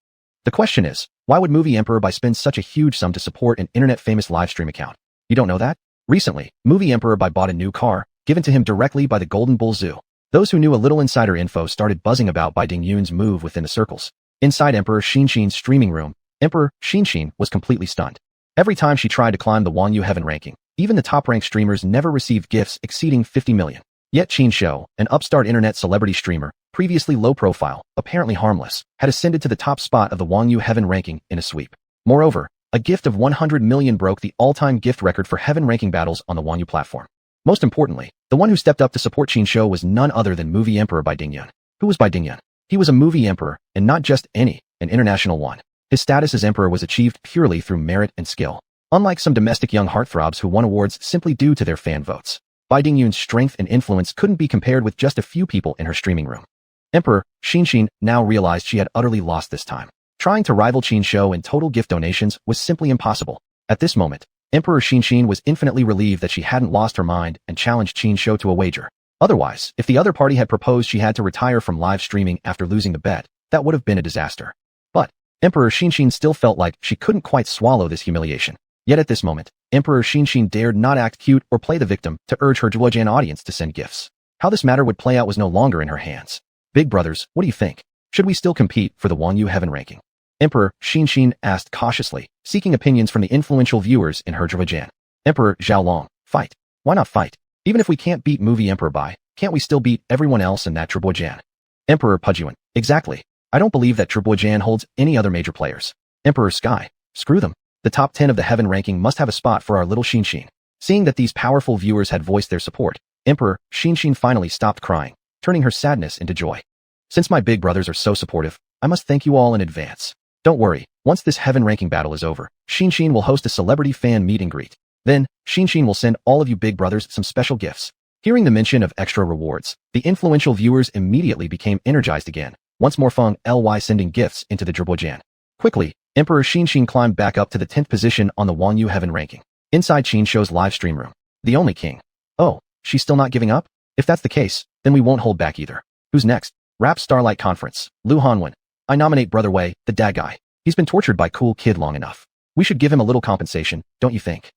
The question is, why would Movie Emperor Bai spend such a huge sum to support an internet-famous livestream account? You don't know that? Recently, Movie Emperor Bai bought a new car, given to him directly by the Golden Bull Zoo. Those who knew a little insider info started buzzing about Bai Ding Yun's move within the circles. Inside Emperor Xuanhuan's streaming room, Emperor Xuanhuan was completely stunned. Every time she tried to climb the Xuanhu heaven ranking, even the top-ranked streamers never received gifts exceeding 50 million. Yet Qin Shou, an upstart internet celebrity streamer, previously low-profile, apparently harmless, had ascended to the top spot of the Xuanhu heaven ranking in a sweep. Moreover, a gift of 100 million broke the all-time gift record for heaven ranking battles on the Xuanhu platform. Most importantly, the one who stepped up to support Qin Shou was none other than Movie Emperor Bai Ding Yun. Who was Bai Ding Yun? He was a movie emperor, and not just any, an international one. His status as emperor was achieved purely through merit and skill. Unlike some domestic young heartthrobs who won awards simply due to their fan votes, Bai Ding Yun's strength and influence couldn't be compared with just a few people in her streaming room. Emperor Xuanhuan now realized she had utterly lost this time. Trying to rival Qin Shou in total gift donations was simply impossible. At this moment, Emperor Xuanhuan was infinitely relieved that she hadn't lost her mind and challenged Qin Shou to a wager. Otherwise, if the other party had proposed she had to retire from live streaming after losing the bet, that would have been a disaster. But Emperor Xuanhuan still felt like she couldn't quite swallow this humiliation. Yet at this moment, Emperor Xuanhuan dared not act cute or play the victim to urge her xuanhuan audience to send gifts. How this matter would play out was no longer in her hands. Big brothers, what do you think? Should we still compete for the Xuanhu heaven ranking? Emperor Xuanhuan asked cautiously, seeking opinions from the influential viewers in her xuanhuan. Emperor Xiaolong, fight. Why not fight? Even if we can't beat Movie Emperor Bai, can't we still beat everyone else in that xuanhuan? Emperor Pujuan, exactly. I don't believe that xuanhuan holds any other major players. Emperor Sky, screw them. The top 10 of the heaven ranking must have a spot for our little Xuanhuan. Seeing that these powerful viewers had voiced their support, Emperor Xuanhuan finally stopped crying, turning her sadness into joy. Since my big brothers are so supportive, I must thank you all in advance. Don't worry, once this heaven ranking battle is over, Xuanhuan will host a celebrity fan meet and greet. Then, Xuanhuan will send all of you big brothers some special gifts. Hearing the mention of extra rewards, the influential viewers immediately became energized again, once more Feng Ly sending gifts into the xuanhuan. Quickly, Emperor Xuanhuan climbed back up to the 10th position on the Xuanhu heaven ranking. Inside Qin Shou's live stream room, the only king. Oh, she's still not giving up? If that's the case, then we won't hold back either. Who's next? Rap Starlight Conference, xuanhuan. I nominate Brother Wei, the dad guy. He's been tortured by Cool Kid long enough. We should give him a little compensation, don't you think?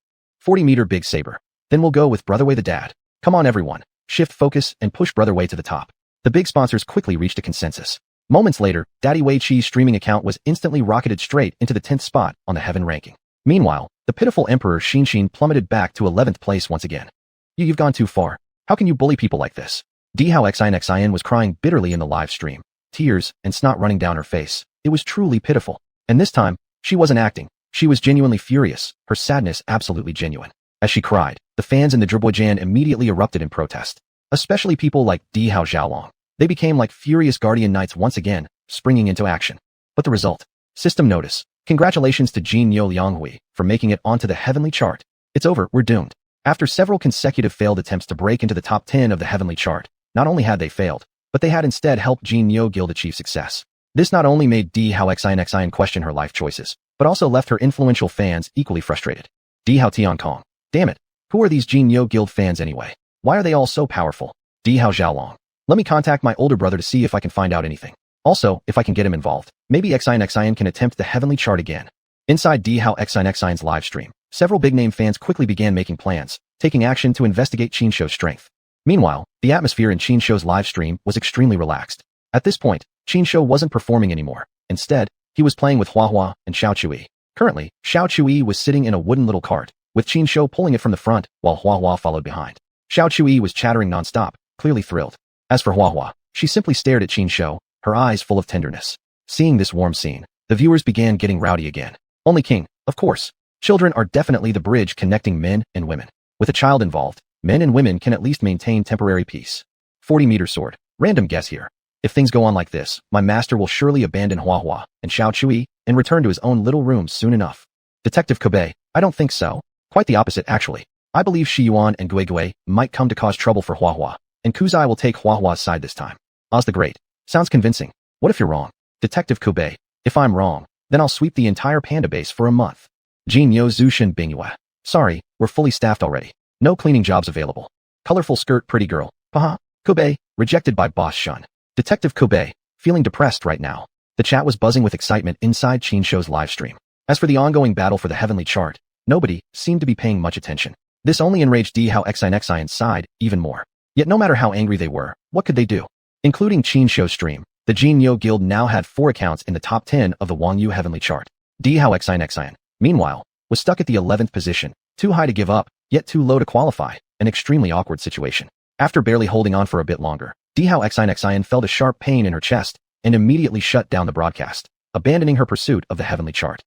40-meter big saber. Then we'll go with Brother Wei the dad. Come on everyone. Shift focus and push Brother Wei to the top. The big sponsors quickly reached a consensus. Moments later, Daddy Wei Chi's streaming account was instantly rocketed straight into the 10th spot on the heaven ranking. Meanwhile, the pitiful Emperor Xin plummeted back to 11th place once again. You've gone too far. How can you bully people like this? xuanhuan was crying bitterly in the live stream. Tears and snot running down her face. It was truly pitiful. And this time, she wasn't acting. She was genuinely furious, her sadness absolutely genuine. As she cried, the fans in the Zhibojian immediately erupted in protest. Especially people like Dihao Xiaolong. They became like furious guardian knights once again, springing into action. But the result? System notice. Congratulations to Jin Yo Lianghui for making it onto the heavenly chart. It's over, we're doomed. After several consecutive failed attempts to break into the top 10 of the heavenly chart, not only had they failed, but they had instead helped Jin Yo Guild achieve success. This not only made Dihao Xian question her life choices, but also left her influential fans equally frustrated. Dihao Tiankong. Damn it. Who are these Jin Yo Guild fans anyway? Why are they all so powerful? Dihao Xiaolong. Let me contact my older brother to see if I can find out anything. Also, if I can get him involved, maybe Xian can attempt the heavenly chart again. Inside Dihao Xian's live stream, several big-name fans quickly began making plans, taking action to investigate Qinshuo's strength. Meanwhile, the atmosphere in Qinshuo's live stream was extremely relaxed. At this point, Qinshuo wasn't performing anymore. Instead, he was playing with Xuanhuan and Xiao Chui. Currently, Xiao Chui was sitting in a wooden little cart, with Qinshuo pulling it from the front, while Xuanhuan followed behind. Xiao Chui was chattering non-stop, clearly thrilled. As for Xuanhuan, she simply stared at Qinshuo, her eyes full of tenderness. Seeing this warm scene, the viewers began getting rowdy again. Only king, of course. Children are definitely the bridge connecting men and women. With a child involved, men and women can at least maintain temporary peace. 40-meter sword. Random guess here. If things go on like this, my master will surely abandon Xuanhuan and Xiao Chui and return to his own little room soon enough. Detective Kobe, I don't think so. Quite the opposite, actually. I believe xuanhuan and Gui might come to cause trouble for Xuanhuan, and Kuzai will take Xuanhua's side this time. Oz the Great. Sounds convincing. What if you're wrong? Detective Kobe. If I'm wrong, then I'll sweep the entire Panda base for a month. Jin Yo Zushin Bingyue. Sorry, we're fully staffed already. No cleaning jobs available. Colorful skirt pretty girl. Haha. Kobe, rejected by Boss Shun. Detective Kobe, feeling depressed right now. The chat was buzzing with excitement inside Qinshuo's live stream. As for the ongoing battle for the heavenly chart, nobody seemed to be paying much attention. This only enraged Dihao Xian's side even more. Yet no matter how angry they were, what could they do? Including Qinshuo's stream, the Jin Yo Guild now had 4 accounts in the top 10 of the Wangyu heavenly chart. Dihao Xian, meanwhile, was stuck at the 11th position, too high to give up, yet too low to qualify, an extremely awkward situation. After barely holding on for a bit longer, Dihao Xian felt a sharp pain in her chest and immediately shut down the broadcast, abandoning her pursuit of the heavenly chart.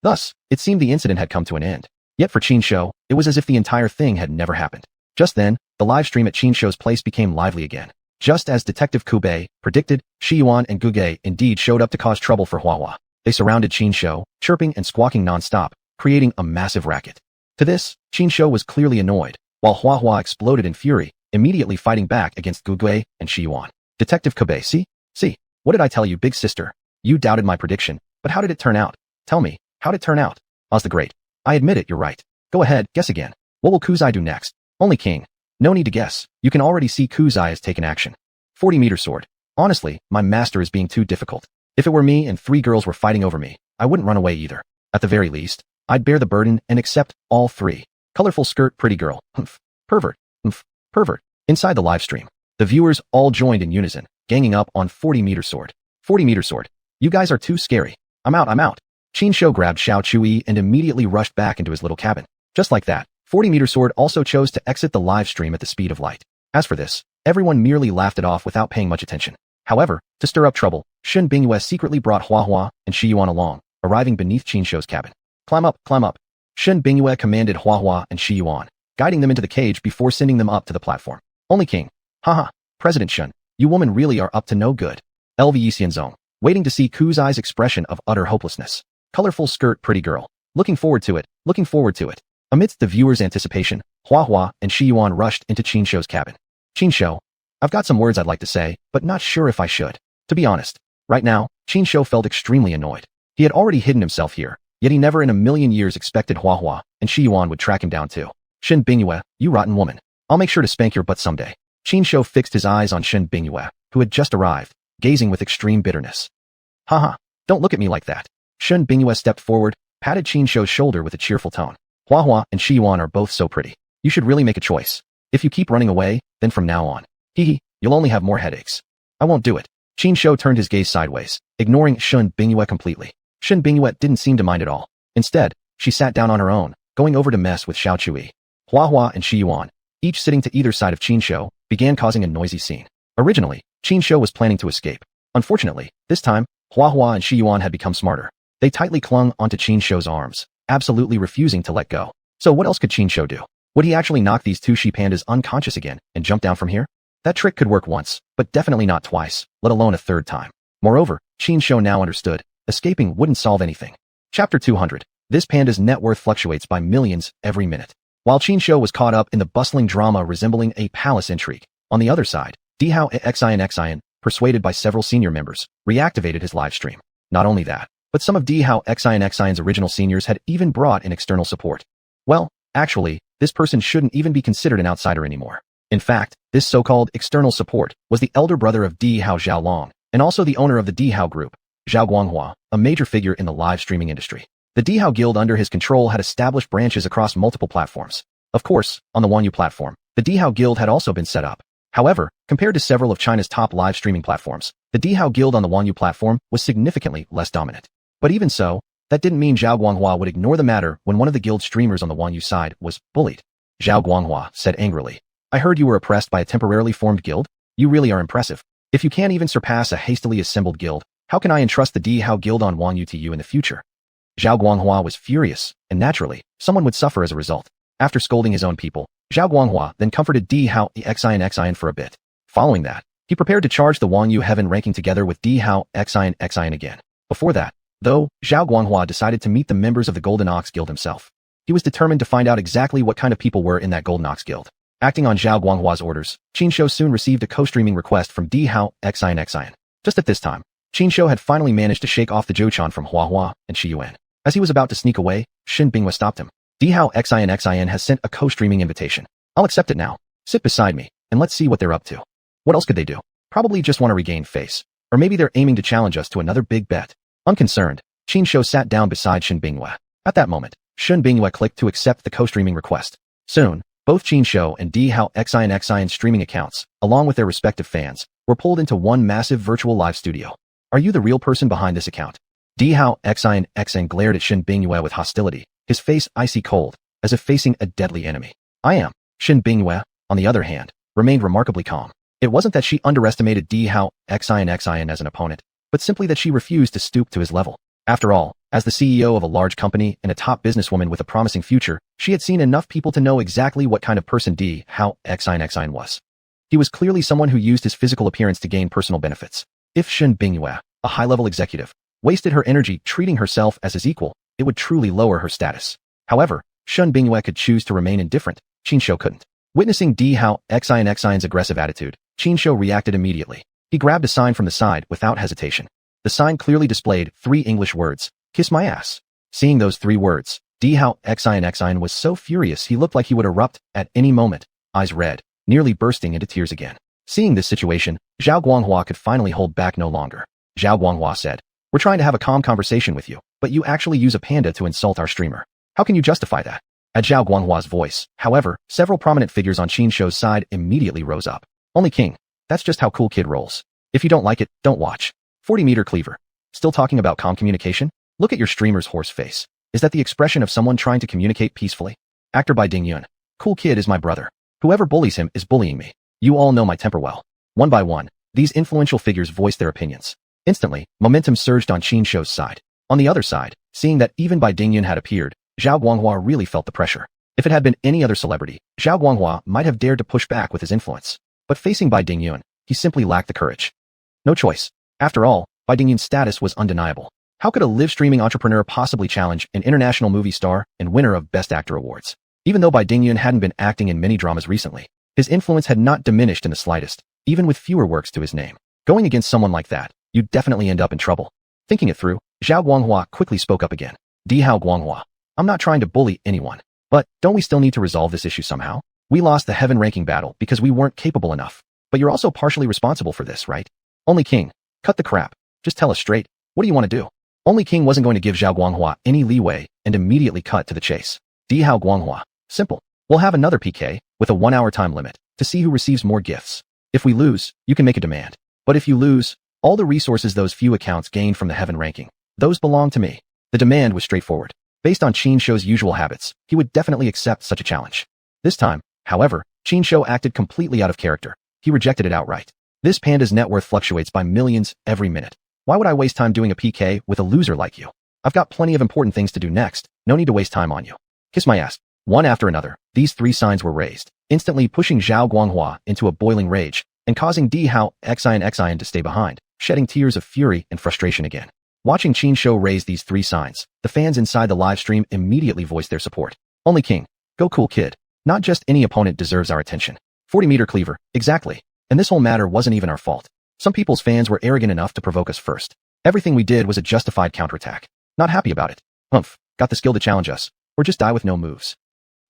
Thus, it seemed the incident had come to an end. Yet for Qinshuo, it was as if the entire thing had never happened. Just then, the live stream at Qinshuo's place became lively again. Just as Detective Koubei predicted, Xuanhuan and Guge indeed showed up to cause trouble for Xuanhuan. They surrounded Qinshuo, chirping and squawking non-stop, creating a massive racket. To this, Qinshuo was clearly annoyed, while Xuanhuan exploded in fury, immediately fighting back against Guge and Xuanhuan. Detective Koubei, see, what did I tell you, big sister? You doubted my prediction, but how did it turn out? Tell me, how'd it turn out? Oz the Great. I admit it, you're right. Go ahead, guess again. What will Kuzai do next? Only king. No need to guess. You can already see Kuzai has taken action. 40-meter sword. Honestly, my master is being too difficult. If it were me and 3 girls were fighting over me, I wouldn't run away either. At the very least, I'd bear the burden and accept all 3. Colorful skirt pretty girl. Humph. Pervert. Humph. Pervert. Inside the live stream, the viewers all joined in unison, ganging up on 40-meter sword. 40-meter sword. You guys are too scary. I'm out. Qinshuo grabbed Xiao Chui and immediately rushed back into his little cabin. Just like that, 40-meter sword also chose to exit the live stream at the speed of light. As for this, everyone merely laughed it off without paying much attention. However, to stir up trouble, Shun Bingyue secretly brought Xuanhuan and Xuanhuan along, arriving beneath Qinshuo's cabin. Climb up. Shun Bingyue commanded Xuanhuan and Xuanhuan, guiding them into the cage before sending them up to the platform. Only king. Haha, President Shun, you women really are up to no good. LV Xianzong, waiting to see Kuzai's expression of utter hopelessness. Colorful skirt pretty girl. Looking forward to it. Amidst the viewers' anticipation, Xuanhuan and Xuanhuan rushed into Qinshuo's cabin. Qinshuo, I've got some words I'd like to say, but not sure if I should. To be honest, right now, Qinshuo felt extremely annoyed. He had already hidden himself here, yet he never in a million years expected Xuanhuan and Xuanhuan would track him down too. Shun Bingyue, you rotten woman. I'll make sure to spank your butt someday. Qinshuo fixed his eyes on Shun Bingyue, who had just arrived, gazing with extreme bitterness. Haha, don't look at me like that. Shun Bingyue stepped forward, patted Qinshuo's shoulder with a cheerful tone. Xuanhuan and xuanhuan are both so pretty. You should really make a choice. If you keep running away, then from now on, you'll only have more headaches. I won't do it. Qin Shou turned his gaze sideways, ignoring Shun Bingyue completely. Shun Bingyue didn't seem to mind at all. Instead, she sat down on her own, going over to mess with Xiao Chui. Xuanhuan and xuanhuan, each sitting to either side of Qin Shou, began causing a noisy scene. Originally, Qin Shou was planning to escape. Unfortunately, this time, Xuanhuan and xuanhuan had become smarter. They tightly clung onto Qin Shou's arms, absolutely refusing to let go. So what else could Qin Shou do? Would he actually knock these two she pandas unconscious again and jump down from here? That trick could work once, but definitely not twice, let alone a third time. Moreover, Qin Shou now understood, escaping wouldn't solve anything. Chapter 200. This panda's net worth fluctuates by millions every minute. While Qin Shou was caught up in the bustling drama resembling a palace intrigue, on the other side, Dihao Xian, persuaded by several senior members, reactivated his live stream. Not only that, but some of Dihao Xian's original seniors had even brought in external support. Well, actually, this person shouldn't even be considered an outsider anymore. In fact, this so-called external support was the elder brother of Dihao Xiaolong, and also the owner of the Dihao Group, Zhao Guanghua, a major figure in the live streaming industry. The Dihao Guild under his control had established branches across multiple platforms. Of course, on the xuanhuan platform, the Dihao Guild had also been set up. However, compared to several of China's top live streaming platforms, the Dihao Guild on the xuanhuan platform was significantly less dominant. But even so, that didn't mean Zhao Guanghua would ignore the matter when one of the guild streamers on the xuanhuan side was bullied. Zhao Guanghua said angrily, "I heard you were oppressed by a temporarily formed guild? You really are impressive. If you can't even surpass a hastily assembled guild, how can I entrust the Dihao Guild on xuanhuan to you in the future?" Zhao Guanghua was furious, and naturally, someone would suffer as a result. After scolding his own people, Zhao Guanghua then comforted Dihao Xian for a bit. Following that, he prepared to charge the xuanhuan heaven ranking together with Dihao Xian again. Before that, though, Zhao Guanghua decided to meet the members of the Golden Ox Guild himself. He was determined to find out exactly what kind of people were in that Golden Ox Guild. Acting on Zhao Guanghua's orders, Qin Shou soon received a co-streaming request from Dihao Xian. Just at this time, Qin Shou had finally managed to shake off the Zhoushan from Xuanhuan and Xiyuan. As he was about to sneak away, Shin Bingyue stopped him. Dihao Xian has sent a co-streaming invitation. I'll accept it now. Sit beside me, and let's see what they're up to. What else could they do? Probably just want to regain face. Or maybe they're aiming to challenge us to another big bet. Unconcerned, Qin Shou sat down beside Shin Bingyue. At that moment, Shin Bingyue clicked to accept the co-streaming request. Soon, both Qin Shou and Dihao Xian streaming accounts, along with their respective fans, were pulled into one massive virtual live studio. Are you the real person behind this account? Dihao Xian glared at Shin Bingyue with hostility, his face icy cold, as if facing a deadly enemy. I am. Shin Bingyue, on the other hand, remained remarkably calm. It wasn't that she underestimated Dihao Xian as an opponent, but simply that she refused to stoop to his level. After all, as the CEO of a large company and a top businesswoman with a promising future, she had seen enough people to know exactly what kind of person Dihao Xian was. He was clearly someone who used his physical appearance to gain personal benefits. If Shin Bingyue, a high-level executive, wasted her energy treating herself as his equal, it would truly lower her status. However, Shin Bingyue could choose to remain indifferent. Qin Shou couldn't. Witnessing Dihao Xian's aggressive attitude, Qin Shou reacted immediately. He grabbed a sign from the side without hesitation. The sign clearly displayed 3 English words, "Kiss my ass." Seeing those 3 words, Dihao Xian was so furious he looked like he would erupt at any moment, eyes red, nearly bursting into tears again. Seeing this situation, Zhao Guanghua could finally hold back no longer. Zhao Guanghua said, "We're trying to have a calm conversation with you, but you actually use a panda to insult our streamer. How can you justify that?" At Zhao Guanghua's voice, however, several prominent figures on Qin Shou's side immediately rose up. "Only King. That's just how Cool Kid rolls. If you don't like it, don't watch. 40-meter cleaver. Still talking about calm communication? Look at your streamer's horse face. Is that the expression of someone trying to communicate peacefully? Actor by Ding Yun. Cool Kid is my brother. Whoever bullies him is bullying me. You all know my temper well." One by one, these influential figures voiced their opinions. Instantly, momentum surged on Qin Shou's side. On the other side, seeing that even Bai Dingyun had appeared, Zhao Guanghua really felt the pressure. If it had been any other celebrity, Zhao Guanghua might have dared to push back with his influence. But facing Bai Dingyun, he simply lacked the courage. No choice. After all, Bai Dingyun's status was undeniable. How could a live-streaming entrepreneur possibly challenge an international movie star and winner of Best Actor awards? Even though Bai Dingyun hadn't been acting in many dramas recently, his influence had not diminished in the slightest, even with fewer works to his name. Going against someone like that, you'd definitely end up in trouble. Thinking it through, Zhao Guanghua quickly spoke up again. "Dihao Guanghua, I'm not trying to bully anyone. But don't we still need to resolve this issue somehow? We lost the heaven ranking battle because we weren't capable enough. But you're also partially responsible for this, right? Only King, cut the crap. Just tell us straight. What do you want to do?" Only King wasn't going to give Zhao Guanghua any leeway and immediately cut to the chase. Di hao guanghua. Simple. We'll have another PK, with a 1-hour time limit, to see who receives more gifts. If we lose, you can make a demand. But if you lose, all the resources those few accounts gained from the heaven ranking, those belong to me. The demand was straightforward. Based on Qin Shou's usual habits, he would definitely accept such a challenge. This time, however, Qin Shou acted completely out of character. He rejected it outright. This panda's net worth fluctuates by millions every minute. Why would I waste time doing a PK with a loser like you? I've got plenty of important things to do next. No need to waste time on you. Kiss my ass. One after another, these 3 signs were raised, instantly pushing Zhao Guanghua into a boiling rage and causing Di hao xuanhuan to stay behind, shedding tears of fury and frustration again. Watching Qin Shou raise these 3 signs, the fans inside the live stream immediately voiced their support. Only King. Go cool kid. Not just any opponent deserves our attention. 40-meter cleaver. Exactly. And this whole matter wasn't even our fault. Some people's fans were arrogant enough to provoke us first. Everything we did was a justified counterattack. Not happy about it. Humph. Got the skill to challenge us. Or just die with no moves.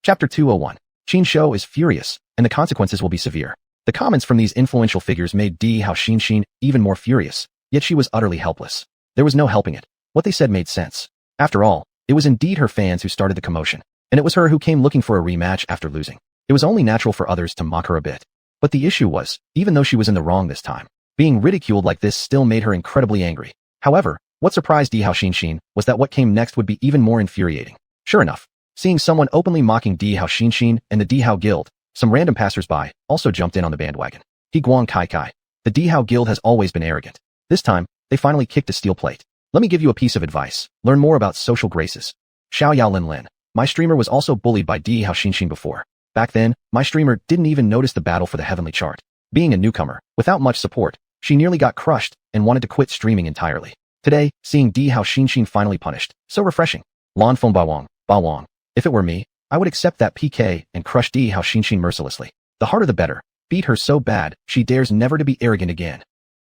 Chapter 201. Qin Shou is furious, and the consequences will be severe. The comments from these influential figures made Di hao Xinxin even more furious, yet she was utterly helpless. There was no helping it. What they said made sense. After all, it was indeed her fans who started the commotion, and it was her who came looking for a rematch after losing. It was only natural for others to mock her a bit. But the issue was, even though she was in the wrong this time, being ridiculed like this still made her incredibly angry. However, what surprised Di hao Xinxin was that what came next would be even more infuriating. Sure enough, seeing someone openly mocking Di hao Xinxin and the Di hao Guild, some random passersby also jumped in on the bandwagon. He Guang Kai Kai. The Di hao Guild has always been arrogant. This time, they finally kicked a steel plate. Let me give you a piece of advice. Learn more about social graces. Xiao Yao Lin Lin. My streamer was also bullied by Di hao Xinxin before. Back then, my streamer didn't even notice the battle for the heavenly chart. Being a newcomer, without much support, she nearly got crushed and wanted to quit streaming entirely. Today, seeing Di hao Xinxin finally punished. So refreshing. Lan Feng Ba Wang. If it were me, I would accept that PK and crush Di hao Xinxin mercilessly. The harder the better. Beat her so bad, she dares never to be arrogant again.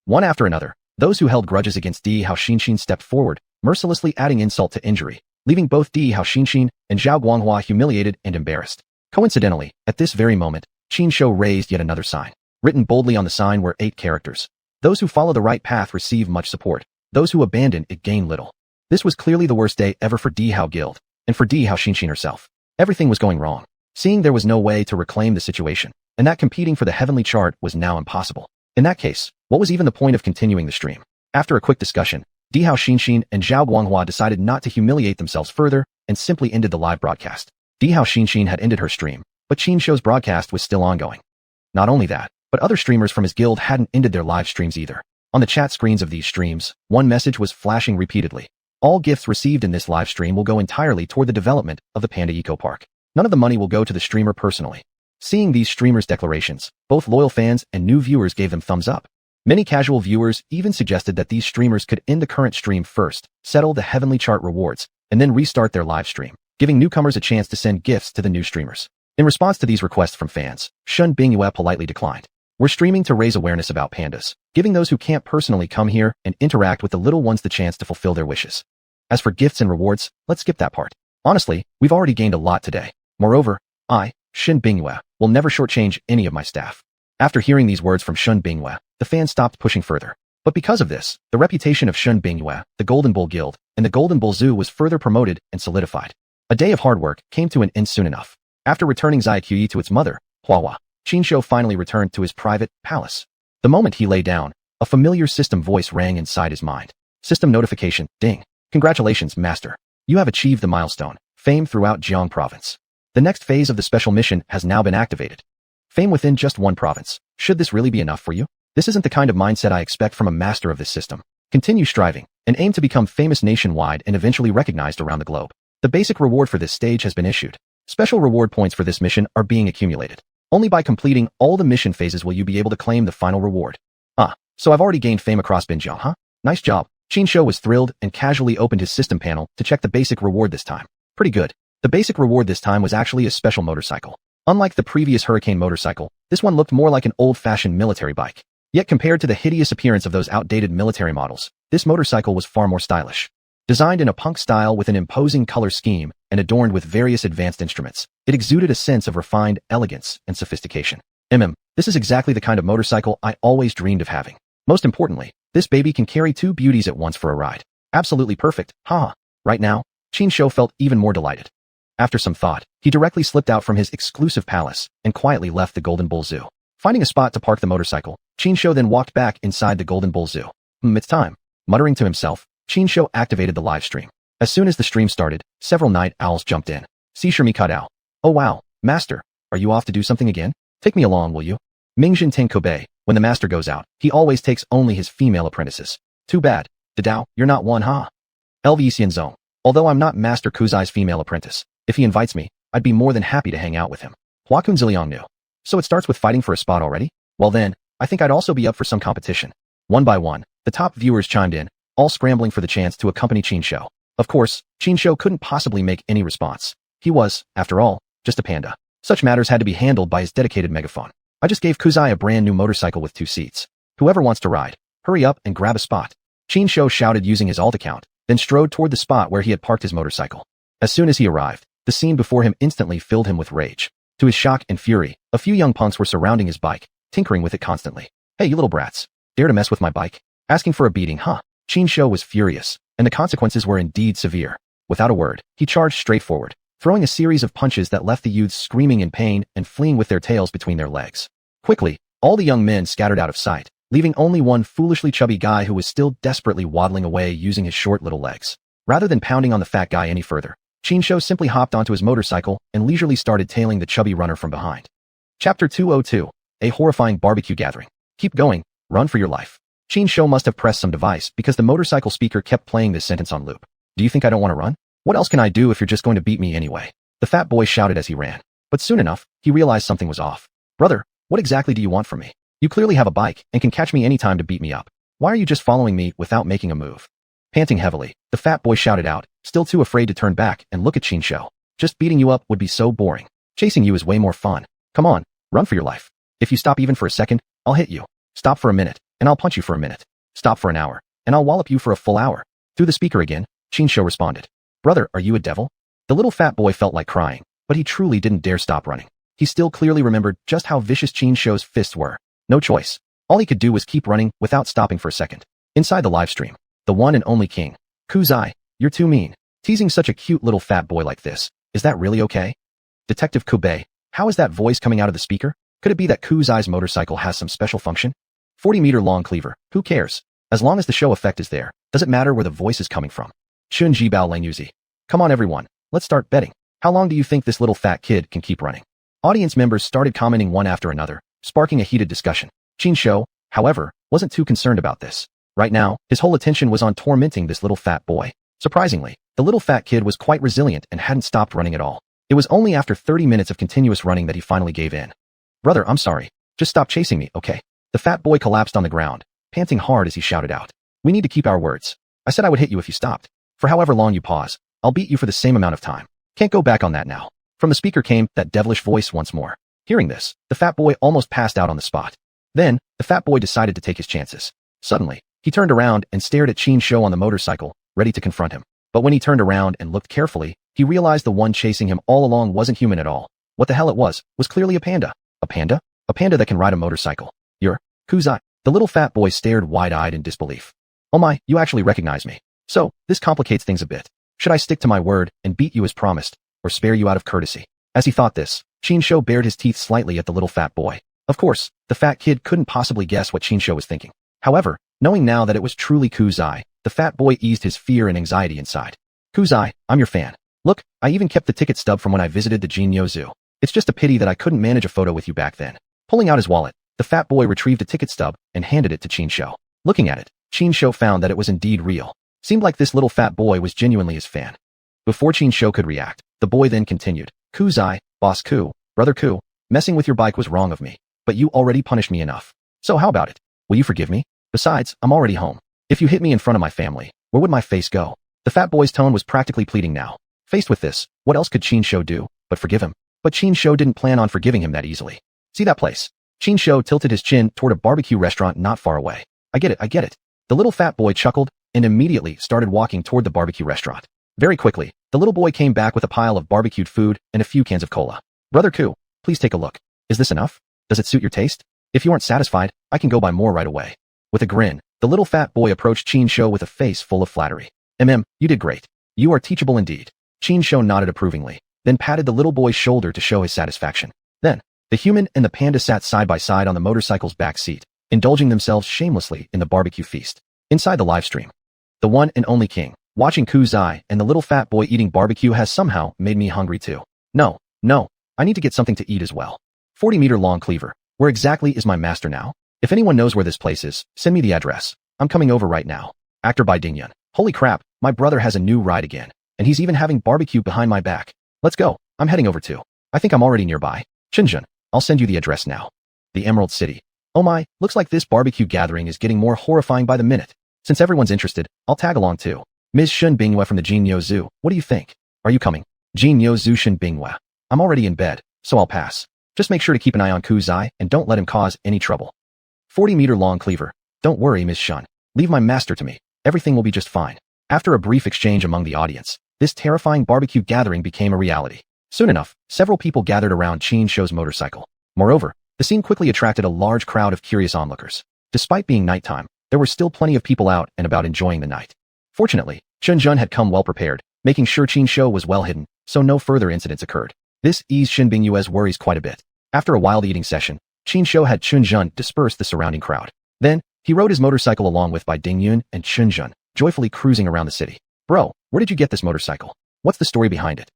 One after another, those who held grudges against Di hao Xinxin stepped forward, mercilessly adding insult to injury, leaving both Di hao Xinxin and Zhao Guanghua humiliated and embarrassed. Coincidentally, at this very moment, Qin Shou raised yet another sign. Written boldly on the sign were 8 characters. Those who follow the right path receive much support. Those who abandon it gain little. This was clearly the worst day ever for Di hao Guild, and for Di hao Xinxin herself. Everything was going wrong. Seeing there was no way to reclaim the situation, and that competing for the heavenly chart was now impossible. In that case, what was even the point of continuing the stream? After a quick discussion, Di hao Xinxin and Zhao Guanghua decided not to humiliate themselves further and simply ended the live broadcast. Di hao Xinxin had ended her stream, but Qin Shou's broadcast was still ongoing. Not only that, but other streamers from his guild hadn't ended their live streams either. On the chat screens of these streams, one message was flashing repeatedly. All gifts received in this live stream will go entirely toward the development of the Panda Eco Park. None of the money will go to the streamer personally. Seeing these streamers' declarations, both loyal fans and new viewers gave them thumbs up. Many casual viewers even suggested that these streamers could end the current stream first, settle the heavenly chart rewards, and then restart their live stream, giving newcomers a chance to send gifts to the new streamers. In response to these requests from fans, Shun Bingyue politely declined. We're streaming to raise awareness about pandas, giving those who can't personally come here and interact with the little ones the chance to fulfill their wishes. As for gifts and rewards, let's skip that part. Honestly, we've already gained a lot today. Moreover, I, Shun Bingyue, will never shortchange any of my staff. After hearing these words from Shun Bingyue, the fans stopped pushing further. But because of this, the reputation of Shun Bingyue, the Golden Bull Guild, and the Golden Bull Zoo was further promoted and solidified. A day of hard work came to an end soon enough. After returning Xiaqi to its mother, Huahua, Qin Shou finally returned to his private palace. The moment he lay down, a familiar system voice rang inside his mind. System notification, ding. Congratulations, Master. You have achieved the milestone, Fame throughout Jiang Province. The next phase of the special mission has now been activated. Fame within just one province. Should this really be enough for you? This isn't the kind of mindset I expect from a master of this system. Continue striving, and aim to become famous nationwide and eventually recognized around the globe. The basic reward for this stage has been issued. Special reward points for this mission are being accumulated. Only by completing all the mission phases will you be able to claim the final reward. So I've already gained fame across Binjiang, huh? Nice job. Qin Shou was thrilled and casually opened his system panel to check the basic reward this time. Pretty good. The basic reward this time was actually a special motorcycle. Unlike the previous Hurricane motorcycle, this one looked more like an old-fashioned military bike. Yet compared to the hideous appearance of those outdated military models, this motorcycle was far more stylish. Designed in a punk style with an imposing color scheme and adorned with various advanced instruments, it exuded a sense of refined elegance and sophistication. This is exactly the kind of motorcycle I always dreamed of having. Most importantly, this baby can carry 2 beauties at once for a ride. Absolutely perfect, haha. Right now, Qin Shou felt even more delighted. After some thought, he directly slipped out from his exclusive palace and quietly left the Golden Bull Zoo. Finding a spot to park the motorcycle, Qinshu then walked back inside the Golden Bull Zoo. It's time. Muttering to himself, Qinshu activated the live stream. As soon as the stream started, several night owls jumped in. See Shimi cut out. Oh wow, master, are you off to do something again? Take me along, will you? Mingjin Ting Kobe, when the master goes out, he always takes only his female apprentices. Too bad. Dao, you're not one, huh? LV Xianzong. Although I'm not Master Kuzai's female apprentice, if he invites me, I'd be more than happy to hang out with him. Hua Kun Ziliang knew. So it starts with fighting for a spot already? Well then, I think I'd also be up for some competition. One by one, the top viewers chimed in, all scrambling for the chance to accompany Qinshu. Of course, Qinshu couldn't possibly make any response. He was, after all, just a panda. Such matters had to be handled by his dedicated megaphone. I just gave Kuzai a brand new motorcycle with 2 seats. Whoever wants to ride, hurry up and grab a spot. Qinshu shouted using his alt account, then strode toward the spot where he had parked his motorcycle. As soon as he arrived, the scene before him instantly filled him with rage. To his shock and fury, a few young punks were surrounding his bike, tinkering with it constantly. Hey, you little brats. Dare to mess with my bike? Asking for a beating, huh? Qinshu was furious, and the consequences were indeed severe. Without a word, he charged straight forward, throwing a series of punches that left the youths screaming in pain and fleeing with their tails between their legs. Quickly, all the young men scattered out of sight, leaving only one foolishly chubby guy who was still desperately waddling away using his short little legs. Rather than pounding on the fat guy any further, Qinshu simply hopped onto his motorcycle and leisurely started tailing the chubby runner from behind. Chapter 202. A horrifying barbecue gathering. Keep going, run for your life. Qinshu must have pressed some device because the motorcycle speaker kept playing this sentence on loop. Do you think I don't want to run? What else can I do if you're just going to beat me anyway? The fat boy shouted as he ran. But soon enough, he realized something was off. Brother, what exactly do you want from me? You clearly have a bike and can catch me anytime to beat me up. Why are you just following me without making a move? Panting heavily, the fat boy shouted out, still too afraid to turn back and look at Qinshu. Just beating you up would be so boring. Chasing you is way more fun. Come on, run for your life. If you stop even for a second, I'll hit you. Stop for a minute, and I'll punch you for a minute. Stop for an hour, and I'll wallop you for a full hour. Through the speaker again, Qinshu responded. Brother, are you a devil? The little fat boy felt like crying, but he truly didn't dare stop running. He still clearly remembered just how vicious Qinshu's fists were. No choice. All he could do was keep running without stopping for a second. Inside the live stream, the one and only king. Kuzai, you're too mean. Teasing such a cute little fat boy like this. Is that really okay? Detective Kobe, how is that voice coming out of the speaker? Could it be that Kuzai's motorcycle has some special function? 40-meter long cleaver, who cares? As long as the show effect is there, does it matter where the voice is coming from? Chun Jibao Langyuzi. Come on everyone, let's start betting. How long do you think this little fat kid can keep running? Audience members started commenting one after another, sparking a heated discussion. Qinshu, however, wasn't too concerned about this. Right now, his whole attention was on tormenting this little fat boy. Surprisingly, the little fat kid was quite resilient and hadn't stopped running at all. It was only after 30 minutes of continuous running that he finally gave in. Brother, I'm sorry. Just stop chasing me, okay? The fat boy collapsed on the ground, panting hard as he shouted out. We need to keep our words. I said I would hit you if you stopped. For however long you pause, I'll beat you for the same amount of time. Can't go back on that now. From the speaker came that devilish voice once more. Hearing this, the fat boy almost passed out on the spot. Then, the fat boy decided to take his chances. Suddenly, he turned around and stared at Qinshu on the motorcycle, ready to confront him. But when he turned around and looked carefully, he realized the one chasing him all along wasn't human at all. What the hell it was clearly a panda. A panda? A panda that can ride a motorcycle. You're Kuzai. The little fat boy stared wide-eyed in disbelief. Oh my, you actually recognize me. So, this complicates things a bit. Should I stick to my word and beat you as promised, or spare you out of courtesy? As he thought this, Qinshu bared his teeth slightly at the little fat boy. Of course, the fat kid couldn't possibly guess what Qinshu was thinking. However, knowing now that it was truly Kuzai, the fat boy eased his fear and anxiety inside. Kuzai, I'm your fan. Look, I even kept the ticket stub from when I visited the Jinyo Zoo. It's just a pity that I couldn't manage a photo with you back then. Pulling out his wallet, the fat boy retrieved a ticket stub and handed it to Qinshu. Looking at it, Qinshu found that it was indeed real. Seemed like this little fat boy was genuinely his fan. Before Qinshu could react, the boy then continued. Kuzai, boss Ku, brother Ku, messing with your bike was wrong of me, but you already punished me enough. So how about it? Will you forgive me? Besides, I'm already home. If you hit me in front of my family, where would my face go? The fat boy's tone was practically pleading now. Faced with this, what else could Qinshu do but forgive him? But Qinshu didn't plan on forgiving him that easily. See that place? Qinshu tilted his chin toward a barbecue restaurant not far away. I get it. The little fat boy chuckled and immediately started walking toward the barbecue restaurant. Very quickly, the little boy came back with a pile of barbecued food and a few cans of cola. Brother Ku, please take a look. Is this enough? Does it suit your taste? If you aren't satisfied, I can go buy more right away. With a grin, the little fat boy approached Qinshu with a face full of flattery. You did great. You are teachable indeed. Qinshu nodded approvingly. then patted the little boy's shoulder to show his satisfaction. Then, the human and the panda sat side by side on the motorcycle's back seat, indulging themselves shamelessly in the barbecue feast. Inside the live stream, the one and only king, watching Kuzai and the little fat boy eating barbecue has somehow made me hungry too. No, I need to get something to eat as well. 40-meter long cleaver. Where exactly is my master now? If anyone knows where this place is, send me the address. I'm coming over right now. Actor by Dingyun. Holy crap, my brother has a new ride again. And he's even having barbecue behind my back. Let's go. I'm heading over too. I think I'm already nearby. Xinjun, I'll send you the address now. The Emerald City. Oh my, looks like this barbecue gathering is getting more horrifying by the minute. Since everyone's interested, I'll tag along too. Ms. Shun Binghua from the Jinyo Zoo, what do you think? Are you coming? Jinyo Zoo Shun Binghua. I'm already in bed, so I'll pass. Just make sure to keep an eye on Kuzai and don't let him cause any trouble. 40-meter long cleaver. Don't worry, Ms. Shun. Leave my master to me. Everything will be just fine. After a brief exchange among the audience, this terrifying barbecue gathering became a reality. Soon enough, several people gathered around Qin Shou's motorcycle. Moreover, the scene quickly attracted a large crowd of curious onlookers. Despite being nighttime, there were still plenty of people out and about enjoying the night. Fortunately, Chunjun had come well prepared, making sure Qin Shou was well hidden, so no further incidents occurred. This eased Shin Bingyue's worries quite a bit. After a wild eating session, Qin Shou had Chunjun disperse the surrounding crowd. Then, he rode his motorcycle along with Bai Dingyun and Chunjun, joyfully cruising around the city. Bro, where did you get this motorcycle? What's the story behind it?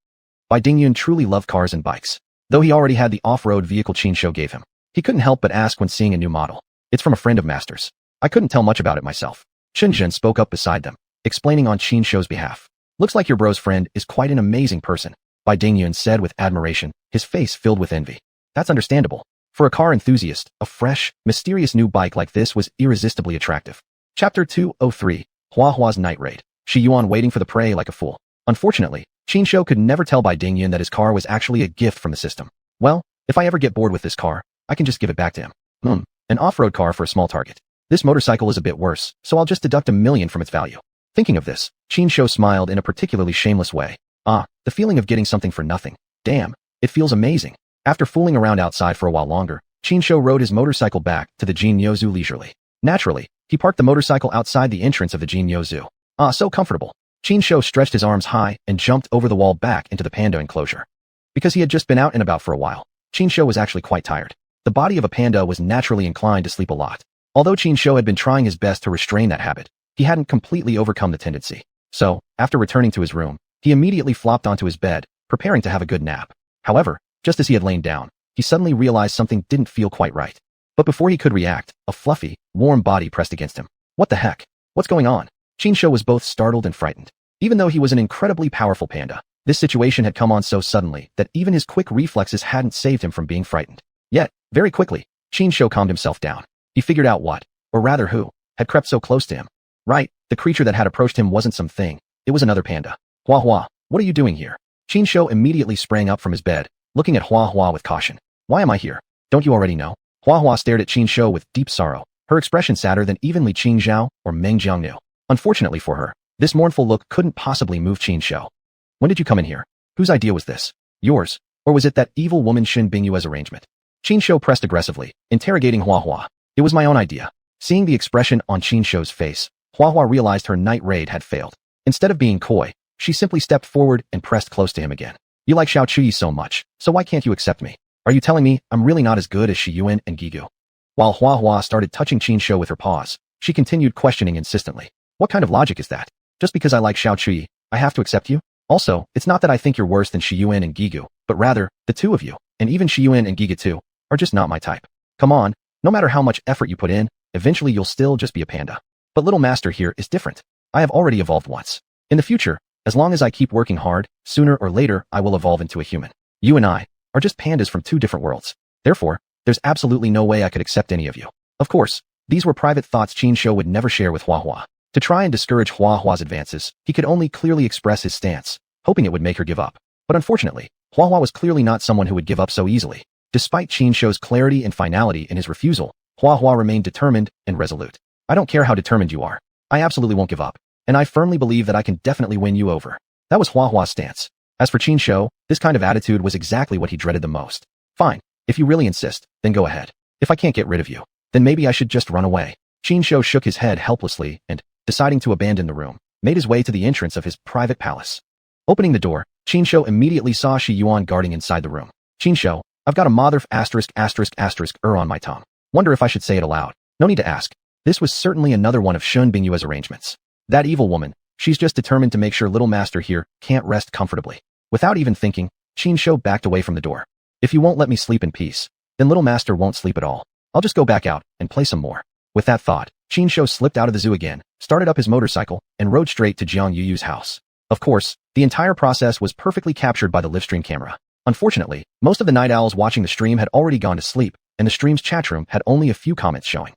Bai Dingyun truly loved cars and bikes. Though he already had the off-road vehicle Qin Shou gave him, he couldn't help but ask when seeing a new model. It's from a friend of Master's. I couldn't tell much about it myself. Chunjun spoke up beside them, explaining on Qin Shou's behalf. Looks like your bro's friend is quite an amazing person, Bai Dingyun said with admiration, his face filled with envy. That's understandable. For a car enthusiast, a fresh, mysterious new bike like this was irresistibly attractive. Chapter 203, Huahua's Night Raid. Xuanhuan waiting for the prey like a fool. Unfortunately, Qin Shou could never tell Bai Dingyun that his car was actually a gift from the system. Well, if I ever get bored with this car, I can just give it back to him. An off-road car for a small target. This motorcycle is a bit worse, so I'll just deduct $1 million from its value. Thinking of this, Qin Shou smiled in a particularly shameless way. The feeling of getting something for nothing. Damn, it feels amazing. After fooling around outside for a while longer, Qin Shou rode his motorcycle back to the Jinyo Zoo leisurely. Naturally, he parked the motorcycle outside the entrance of the Jinyo Zoo. So comfortable. Qin Shou stretched his arms high and jumped over the wall back into the panda enclosure. Because he had just been out and about for a while, Qin Shou was actually quite tired. The body of a panda was naturally inclined to sleep a lot. Although Qin Shou had been trying his best to restrain that habit, he hadn't completely overcome the tendency. So, after returning to his room, he immediately flopped onto his bed, preparing to have a good nap. However, just as he had lain down, he suddenly realized something didn't feel quite right. But before he could react, a fluffy, warm body pressed against him. What the heck? What's going on? Qin Shou was both startled and frightened. Even though he was an incredibly powerful panda, this situation had come on so suddenly that even his quick reflexes hadn't saved him from being frightened. Yet, very quickly, Qin Shou calmed himself down. He figured out what, or rather who, had crept so close to him. Right, the creature that had approached him wasn't some thing. It was another panda. Huahua, what are you doing here? Qin Shou immediately sprang up from his bed, looking at Huahua with caution. Why am I here? Don't you already know? Huahua stared at Qin Shou with deep sorrow, her expression sadder than even Li Qingzhao or Meng Jiang knew. Unfortunately for her, this mournful look couldn't possibly move Qin Shou. When did you come in here? Whose idea was this? Yours? Or was it that evil woman Shin Bingyue's arrangement? Qin Shou pressed aggressively, interrogating Huahua. It was my own idea. Seeing the expression on Qin Shou's face, Huahua realized her night raid had failed. Instead of being coy, she simply stepped forward and pressed close to him again. You like Xiao Chuyi so much, so why can't you accept me? Are you telling me I'm really not as good as Shi Yuan and Gigu? While Huahua started touching Qin Shou with her paws, she continued questioning insistently. What kind of logic is that? Just because I like Xiao Chuyi, I have to accept you? Also, it's not that I think you're worse than Shi Yuan and Gigu, but rather, the two of you, and even Shi Yuan and Gigu too, are just not my type. Come on, no matter how much effort you put in, eventually you'll still just be a panda. But little master here is different. I have already evolved once. In the future, as long as I keep working hard, sooner or later I will evolve into a human. You and I are just pandas from two different worlds. Therefore, there's absolutely no way I could accept any of you. Of course, these were private thoughts Qin Shou would never share with Huahua. To try and discourage Huahua's advances, he could only clearly express his stance, hoping it would make her give up. But unfortunately, Huahua was clearly not someone who would give up so easily. Despite Qin Shou's clarity and finality in his refusal, Huahua remained determined and resolute. I don't care how determined you are. I absolutely won't give up. And I firmly believe that I can definitely win you over. That was Huahua's stance. As for Qin Shou, this kind of attitude was exactly what he dreaded the most. Fine. If you really insist, then go ahead. If I can't get rid of you, then maybe I should just run away. Qin Shou shook his head helplessly and, deciding to abandon the room, made his way to the entrance of his private palace. Opening the door, Qinshou immediately saw xuanhuan guarding inside the room. Qinshou, I've got a mother on my tongue. Wonder if I should say it aloud. No need to ask. This was certainly another one of Shun Bingyue's arrangements. That evil woman, she's just determined to make sure little master here can't rest comfortably. Without even thinking, Qinshou backed away from the door. If you won't let me sleep in peace, then little master won't sleep at all. I'll just go back out and play some more. With that thought, Qinshou slipped out of the zoo again, started up his motorcycle, and rode straight to Jiang Yuyu's house. Of course, the entire process was perfectly captured by the livestream camera. Unfortunately, most of the night owls watching the stream had already gone to sleep, and the stream's chatroom had only a few comments showing.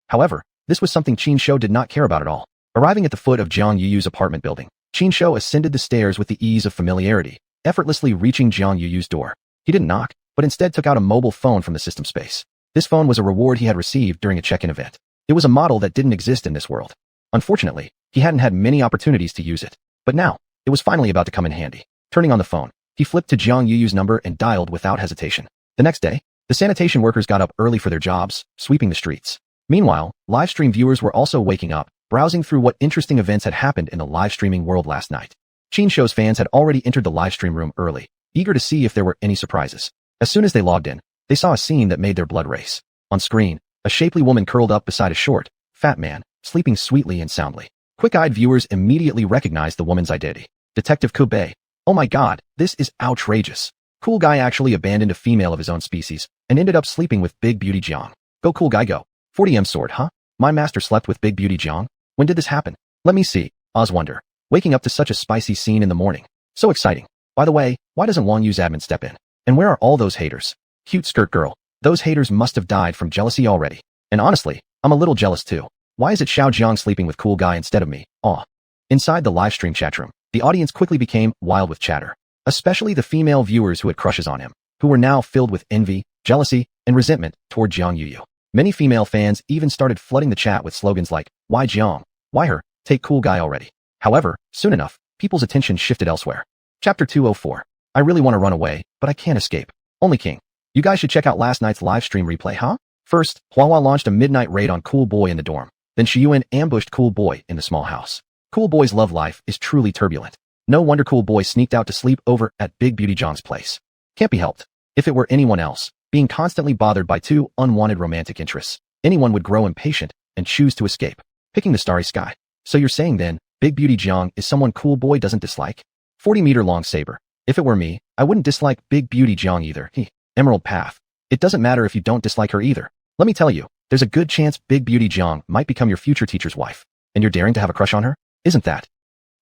However, this was something Qinshou did not care about at all. Arriving at the foot of Jiang Yuyu's apartment building, Qinshou ascended the stairs with the ease of familiarity, effortlessly reaching Jiang Yuyu's door. He didn't knock, but instead took out a mobile phone from the system space. This phone was a reward he had received during a check-in event. It was a model that didn't exist in this world. Unfortunately, he hadn't had many opportunities to use it. But now, it was finally about to come in handy. Turning on the phone, he flipped to Jiang Yuyu's number and dialed without hesitation. The next day, the sanitation workers got up early for their jobs, sweeping the streets. Meanwhile, live stream viewers were also waking up, browsing through what interesting events had happened in the live streaming world last night. Qinshou's fans had already entered the live stream room early, eager to see if there were any surprises. As soon as they logged in, they saw a scene that made their blood race. On screen, a shapely woman curled up beside a short, fat man, sleeping sweetly and soundly. Quick-eyed viewers immediately recognized the woman's identity. Detective Koubei. Oh my god, this is outrageous. Cool Guy actually abandoned a female of his own species and ended up sleeping with Big Beauty Jiang. Go Cool Guy go. 40M sword, huh? My master slept with Big Beauty Jiang? When did this happen? Let me see. Oz wonder. Waking up to such a spicy scene in the morning. So exciting. By the way, why doesn't Wang Yu's admin step in? And where are all those haters? Cute skirt girl. Those haters must have died from jealousy already. And honestly, I'm a little jealous too. Why is it Xiao Jiang sleeping with Cool Guy instead of me? Aw. Inside the livestream chatroom, the audience quickly became wild with chatter. Especially the female viewers who had crushes on him, who were now filled with envy, jealousy, and resentment toward Jiang Yuyu. Many female fans even started flooding the chat with slogans like, why Jiang? Why her? Take Cool Guy already. However, soon enough, people's attention shifted elsewhere. Chapter 204. I really want to run away, but I can't escape. Only King. You guys should check out last night's live stream replay, huh? First, Huahua launched a midnight raid on Cool Boy in the dorm. Then Xiyuan ambushed Cool Boy in the small house. Cool Boy's love life is truly turbulent. No wonder Cool Boy sneaked out to sleep over at Big Beauty Jiang's place. Can't be helped. If it were anyone else, being constantly bothered by two unwanted romantic interests, anyone would grow impatient and choose to escape, picking the starry sky. So you're saying then, Big Beauty Jiang is someone Cool Boy doesn't dislike? 40-meter long saber. If it were me, I wouldn't dislike Big Beauty Jiang either. Emerald Path. It doesn't matter if you don't dislike her either. Let me tell you, there's a good chance Big Beauty Jiang might become your future teacher's wife. And you're daring to have a crush on her? Isn't that?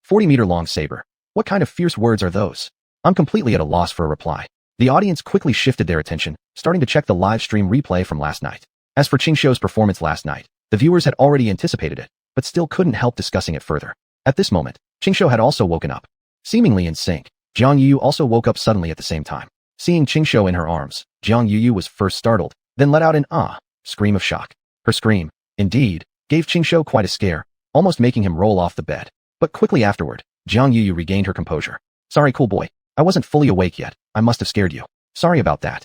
40-meter long saber. What kind of fierce words are those? I'm completely at a loss for a reply. The audience quickly shifted their attention, starting to check the live stream replay from last night. As for Qinshou's performance last night, the viewers had already anticipated it, but still couldn't help discussing it further. At this moment, Qinshou had also woken up. Seemingly in sync, Jiang Yuyu also woke up suddenly at the same time. Seeing Qinshou in her arms, Jiang Yuyu was first startled, then let out an scream of shock. Her scream, indeed, gave Qinshou quite a scare, almost making him roll off the bed. But quickly afterward, Jiang Yuyu regained her composure. Sorry, Cool Boy. I wasn't fully awake yet. I must have scared you. Sorry about that.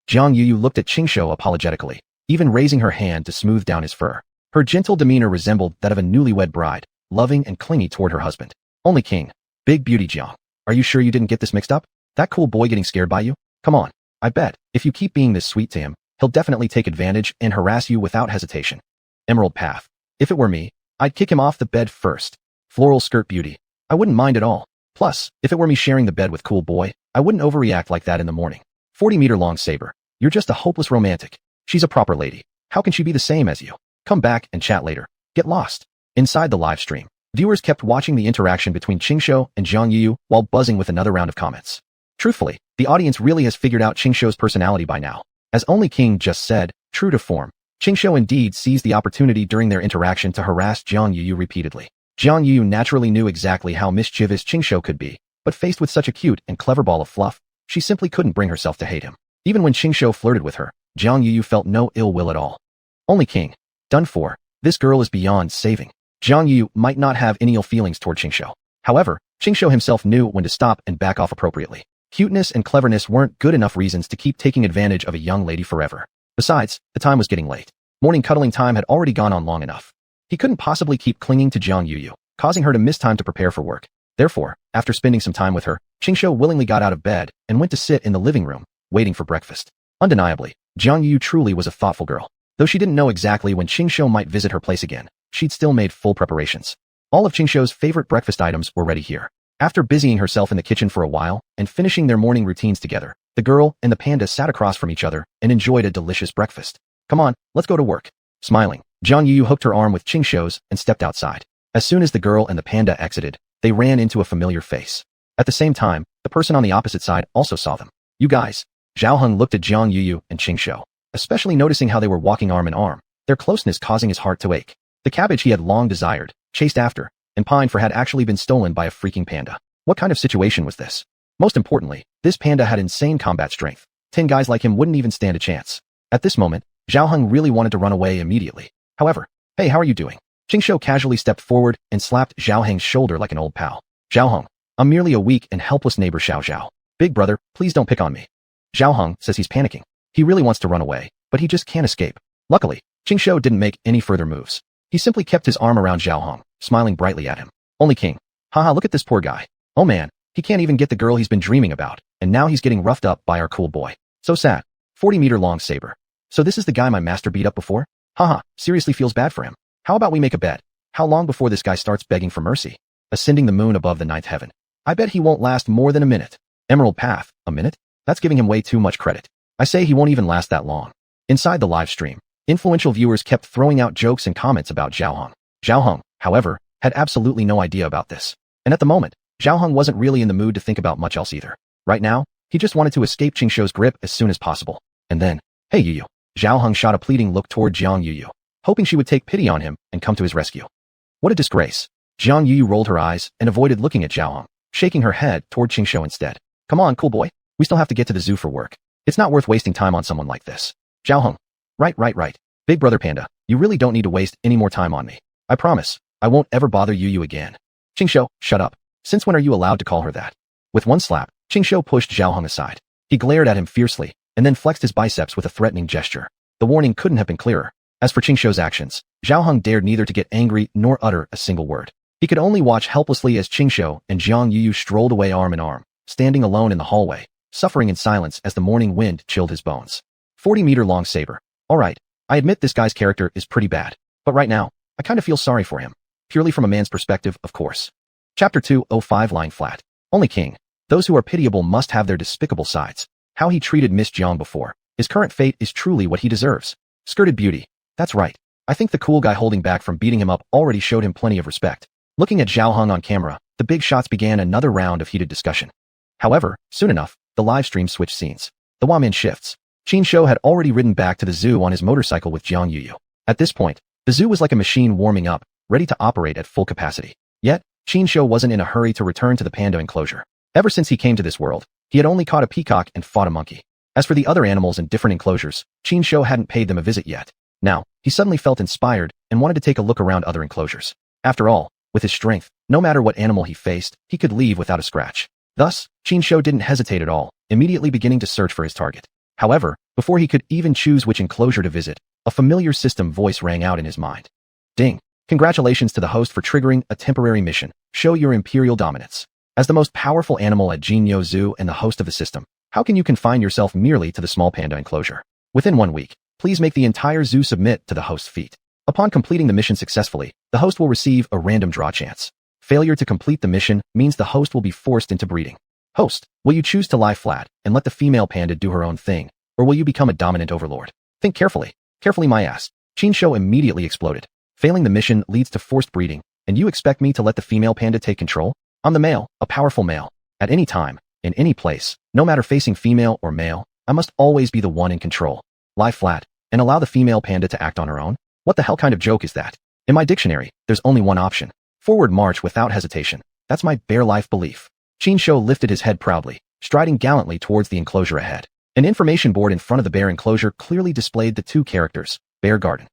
Jiang Yuyu looked at Qinshou apologetically, even raising her hand to smooth down his fur. Her gentle demeanor resembled that of a newlywed bride, loving and clingy toward her husband. Only King. Big Beauty Jiang. Are you sure you didn't get this mixed up? That Cool Boy getting scared by you? Come on. I bet, if you keep being this sweet to him, he'll definitely take advantage and harass you without hesitation. Emerald Path. If it were me, I'd kick him off the bed first. Floral Skirt Beauty. I wouldn't mind at all. Plus, if it were me sharing the bed with Cool Boy, I wouldn't overreact like that in the morning. 40-meter long saber. You're just a hopeless romantic. She's a proper lady. How can she be the same as you? Come back and chat later. Get lost. Inside the live stream, viewers kept watching the interaction between Qinshou and Jiang Yuyu while buzzing with another round of comments. Truthfully, the audience really has figured out Qinshou's personality by now. As Only King just said, true to form, Qinshou indeed seized the opportunity during their interaction to harass Jiang Yuyu repeatedly. Jiang Yuyu naturally knew exactly how mischievous Qinshou could be, but faced with such a cute and clever ball of fluff, she simply couldn't bring herself to hate him. Even when Qinshou flirted with her, Jiang Yuyu felt no ill will at all. Only King. Done for. This girl is beyond saving. Jiang Yuyu might not have any ill feelings toward Qinshou. However, Qinshou himself knew when to stop and back off appropriately. Cuteness and cleverness weren't good enough reasons to keep taking advantage of a young lady forever. Besides, the time was getting late. Morning cuddling time had already gone on long enough. He couldn't possibly keep clinging to Jiang Yuyu, causing her to miss time to prepare for work. Therefore, after spending some time with her, Qingshou willingly got out of bed and went to sit in the living room, waiting for breakfast. Undeniably, Jiang Yu truly was a thoughtful girl. Though she didn't know exactly when Qingshou might visit her place again, she'd still made full preparations. All of Qingshou's favorite breakfast items were ready here. After busying herself in the kitchen for a while and finishing their morning routines together, the girl and the panda sat across from each other and enjoyed a delicious breakfast. Come on, let's go to work. Smiling, Jiang Yu hooked her arm with Qingshou's and stepped outside. As soon as the girl and the panda exited, they ran into a familiar face. At the same time, the person on the opposite side also saw them. You guys. Xiaoheng looked at Jiang Yu and Qingshou, especially noticing how they were walking arm in arm, their closeness causing his heart to ache. The cabbage he had long desired, chased after, and pined for had actually been stolen by a freaking panda. What kind of situation was this? Most importantly, this panda had insane combat strength. 10 guys like him wouldn't even stand a chance. At this moment, Xiaoheng really wanted to run away immediately. However, hey, how are you doing? Qingshou casually stepped forward and slapped Xiaoheng's shoulder like an old pal. Xiaoheng, I'm merely a weak and helpless neighbor Xiao Xiao. Big brother, please don't pick on me. Xiaoheng says he's panicking. He really wants to run away, but he just can't escape. Luckily, Qingshou didn't make any further moves. He simply kept his arm around Xiaoheng, smiling brightly at him. Only king. Haha, look at this poor guy. Oh man, he can't even get the girl he's been dreaming about, and now he's getting roughed up by our cool boy. So sad. 40-meter long saber. So this is the guy my master beat up before? Haha, seriously feels bad for him. How about we make a bet? How long before this guy starts begging for mercy? Ascending the moon above the ninth heaven. I bet he won't last more than a minute. Emerald Path, a minute? That's giving him way too much credit. I say he won't even last that long. Inside the live stream, influential viewers kept throwing out jokes and comments about Xiaoheng. Xiaoheng, however, had absolutely no idea about this. And at the moment, Xiaoheng wasn't really in the mood to think about much else either. Right now, he just wanted to escape Qingshou's grip as soon as possible. And then, hey Yu. Xiaoheng shot a pleading look toward Jiang Yu, hoping she would take pity on him and come to his rescue. What a disgrace. Jiang Yu rolled her eyes and avoided looking at Xiaoheng, shaking her head toward Qingshou instead. Come on, cool boy. We still have to get to the zoo for work. It's not worth wasting time on someone like this. Xiaoheng. Right. Big brother Panda, you really don't need to waste any more time on me. I promise, I won't ever bother Yu again. Qingshou, shut up. Since when are you allowed to call her that? With one slap, Qingshou pushed Xiaoheng aside. He glared at him fiercely, and then flexed his biceps with a threatening gesture. The warning couldn't have been clearer. As for Qingshou's actions, Xiaoheng dared neither to get angry nor utter a single word. He could only watch helplessly as Qingshou and Jiang Yu strolled away arm in arm, standing alone in the hallway, suffering in silence as the morning wind chilled his bones. 40-meter long saber. Alright, I admit this guy's character is pretty bad, but right now, I kind of feel sorry for him. Purely from a man's perspective, of course. Chapter 205 lying flat. Only king. Those who are pitiable must have their despicable sides. How he treated Miss Jiang before. His current fate is truly what he deserves. Skirted beauty. That's right. I think the cool guy holding back from beating him up already showed him plenty of respect. Looking at Xiaoheng on camera, the big shots began another round of heated discussion. However, soon enough, the live stream switched scenes. The Waman shifts. Qingshou had already ridden back to the zoo on his motorcycle with Jiang Yu. At this point, the zoo was like a machine warming up, ready to operate at full capacity. Yet, Qingshou wasn't in a hurry to return to the panda enclosure. Ever since he came to this world, he had only caught a peacock and fought a monkey. As for the other animals in different enclosures, Qingshou hadn't paid them a visit yet. Now, he suddenly felt inspired and wanted to take a look around other enclosures. After all, with his strength, no matter what animal he faced, he could leave without a scratch. Thus, Qingshou didn't hesitate at all, immediately beginning to search for his target. However, before he could even choose which enclosure to visit, a familiar system voice rang out in his mind. Ding! Congratulations to the host for triggering a temporary mission. Show your imperial dominance. As the most powerful animal at Jinyo Zoo and the host of the system, how can you confine yourself merely to the small panda enclosure? Within 1 week, please make the entire zoo submit to the host's feat. Upon completing the mission successfully, the host will receive a random draw chance. Failure to complete the mission means the host will be forced into breeding. Host, will you choose to lie flat and let the female panda do her own thing, or will you become a dominant overlord? Think carefully. Carefully my ass. Qingshou immediately exploded. Failing the mission leads to forced breeding, and you expect me to let the female panda take control? I'm the male, a powerful male. At any time, in any place, no matter facing female or male, I must always be the one in control. Lie flat, and allow the female panda to act on her own? What the hell kind of joke is that? In my dictionary, there's only one option. Forward march without hesitation. That's my bare life belief. Qingshou lifted his head proudly, striding gallantly towards the enclosure ahead. An information board in front of the bear enclosure clearly displayed the 2 characters, Bear Garden.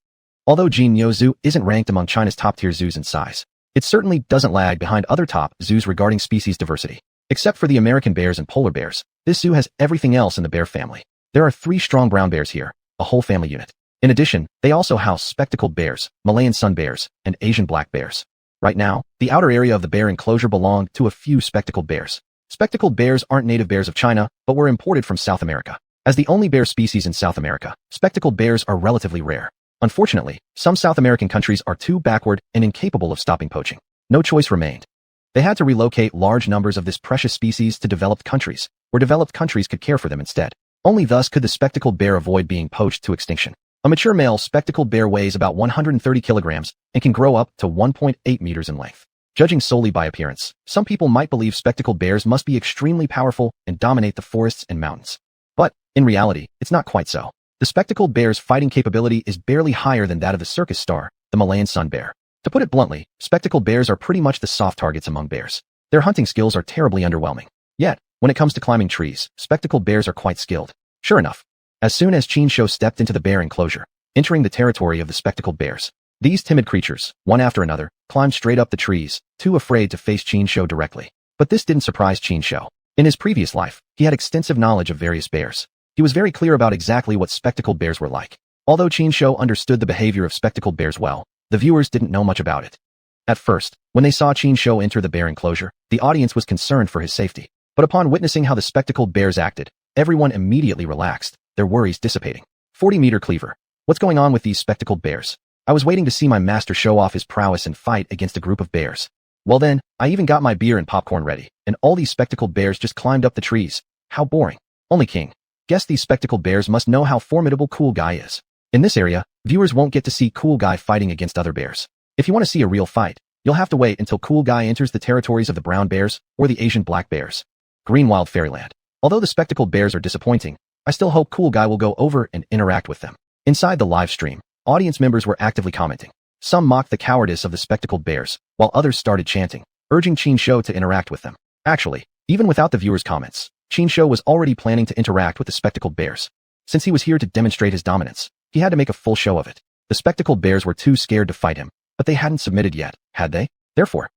Although Jinyo Zoo isn't ranked among China's top-tier zoos in size, it certainly doesn't lag behind other top zoos regarding species diversity. Except for the American bears and polar bears, this zoo has everything else in the bear family. There are 3 strong brown bears here, a whole family unit. In addition, they also house spectacled bears, Malayan sun bears, and Asian black bears. Right now, the outer area of the bear enclosure belonged to a few spectacled bears. Spectacled bears aren't native bears of China, but were imported from South America. As the only bear species in South America, spectacled bears are relatively rare. Unfortunately, some South American countries are too backward and incapable of stopping poaching. No choice remained. They had to relocate large numbers of this precious species to developed countries, where developed countries could care for them instead. Only thus could the spectacled bear avoid being poached to extinction. A mature male spectacled bear weighs about 130 kilograms and can grow up to 1.8 meters in length. Judging solely by appearance, some people might believe spectacled bears must be extremely powerful and dominate the forests and mountains. But, in reality, it's not quite so. The spectacled bear's fighting capability is barely higher than that of the circus star, the Malayan sun bear. To put it bluntly, spectacled bears are pretty much the soft targets among bears. Their hunting skills are terribly underwhelming. Yet, when it comes to climbing trees, spectacled bears are quite skilled. Sure enough, as soon as Qinshu stepped into the bear enclosure, entering the territory of the spectacled bears, these timid creatures, one after another, climbed straight up the trees, too afraid to face Qinshu directly. But this didn't surprise Qinshu. In his previous life, he had extensive knowledge of various bears. He was very clear about exactly what spectacled bears were like. Although Qinshu understood the behavior of spectacled bears well, the viewers didn't know much about it. At first, when they saw Qinshu enter the bear enclosure, the audience was concerned for his safety. But upon witnessing how the spectacled bears acted, everyone immediately relaxed, their worries dissipating. 40-meter cleaver. What's going on with these spectacled bears? I was waiting to see my master show off his prowess and fight against a group of bears. Well then, I even got my beer and popcorn ready, and all these spectacled bears just climbed up the trees. How boring. Only King. Guess these spectacled bears must know how formidable Cool Guy is. In this area, viewers won't get to see Cool Guy fighting against other bears. If you want to see a real fight, you'll have to wait until Cool Guy enters the territories of the brown bears or the Asian black bears. Green Wild Fairyland. Although the spectacled bears are disappointing, I still hope Cool Guy will go over and interact with them. Inside the live stream, audience members were actively commenting. Some mocked the cowardice of the spectacled bears, while others started chanting, urging Qinshu to interact with them. Actually, even without the viewers' comments, Qinshu was already planning to interact with the spectacled bears. Since he was here to demonstrate his dominance, he had to make a full show of it. The spectacled bears were too scared to fight him, but they hadn't submitted yet, had they? Therefore,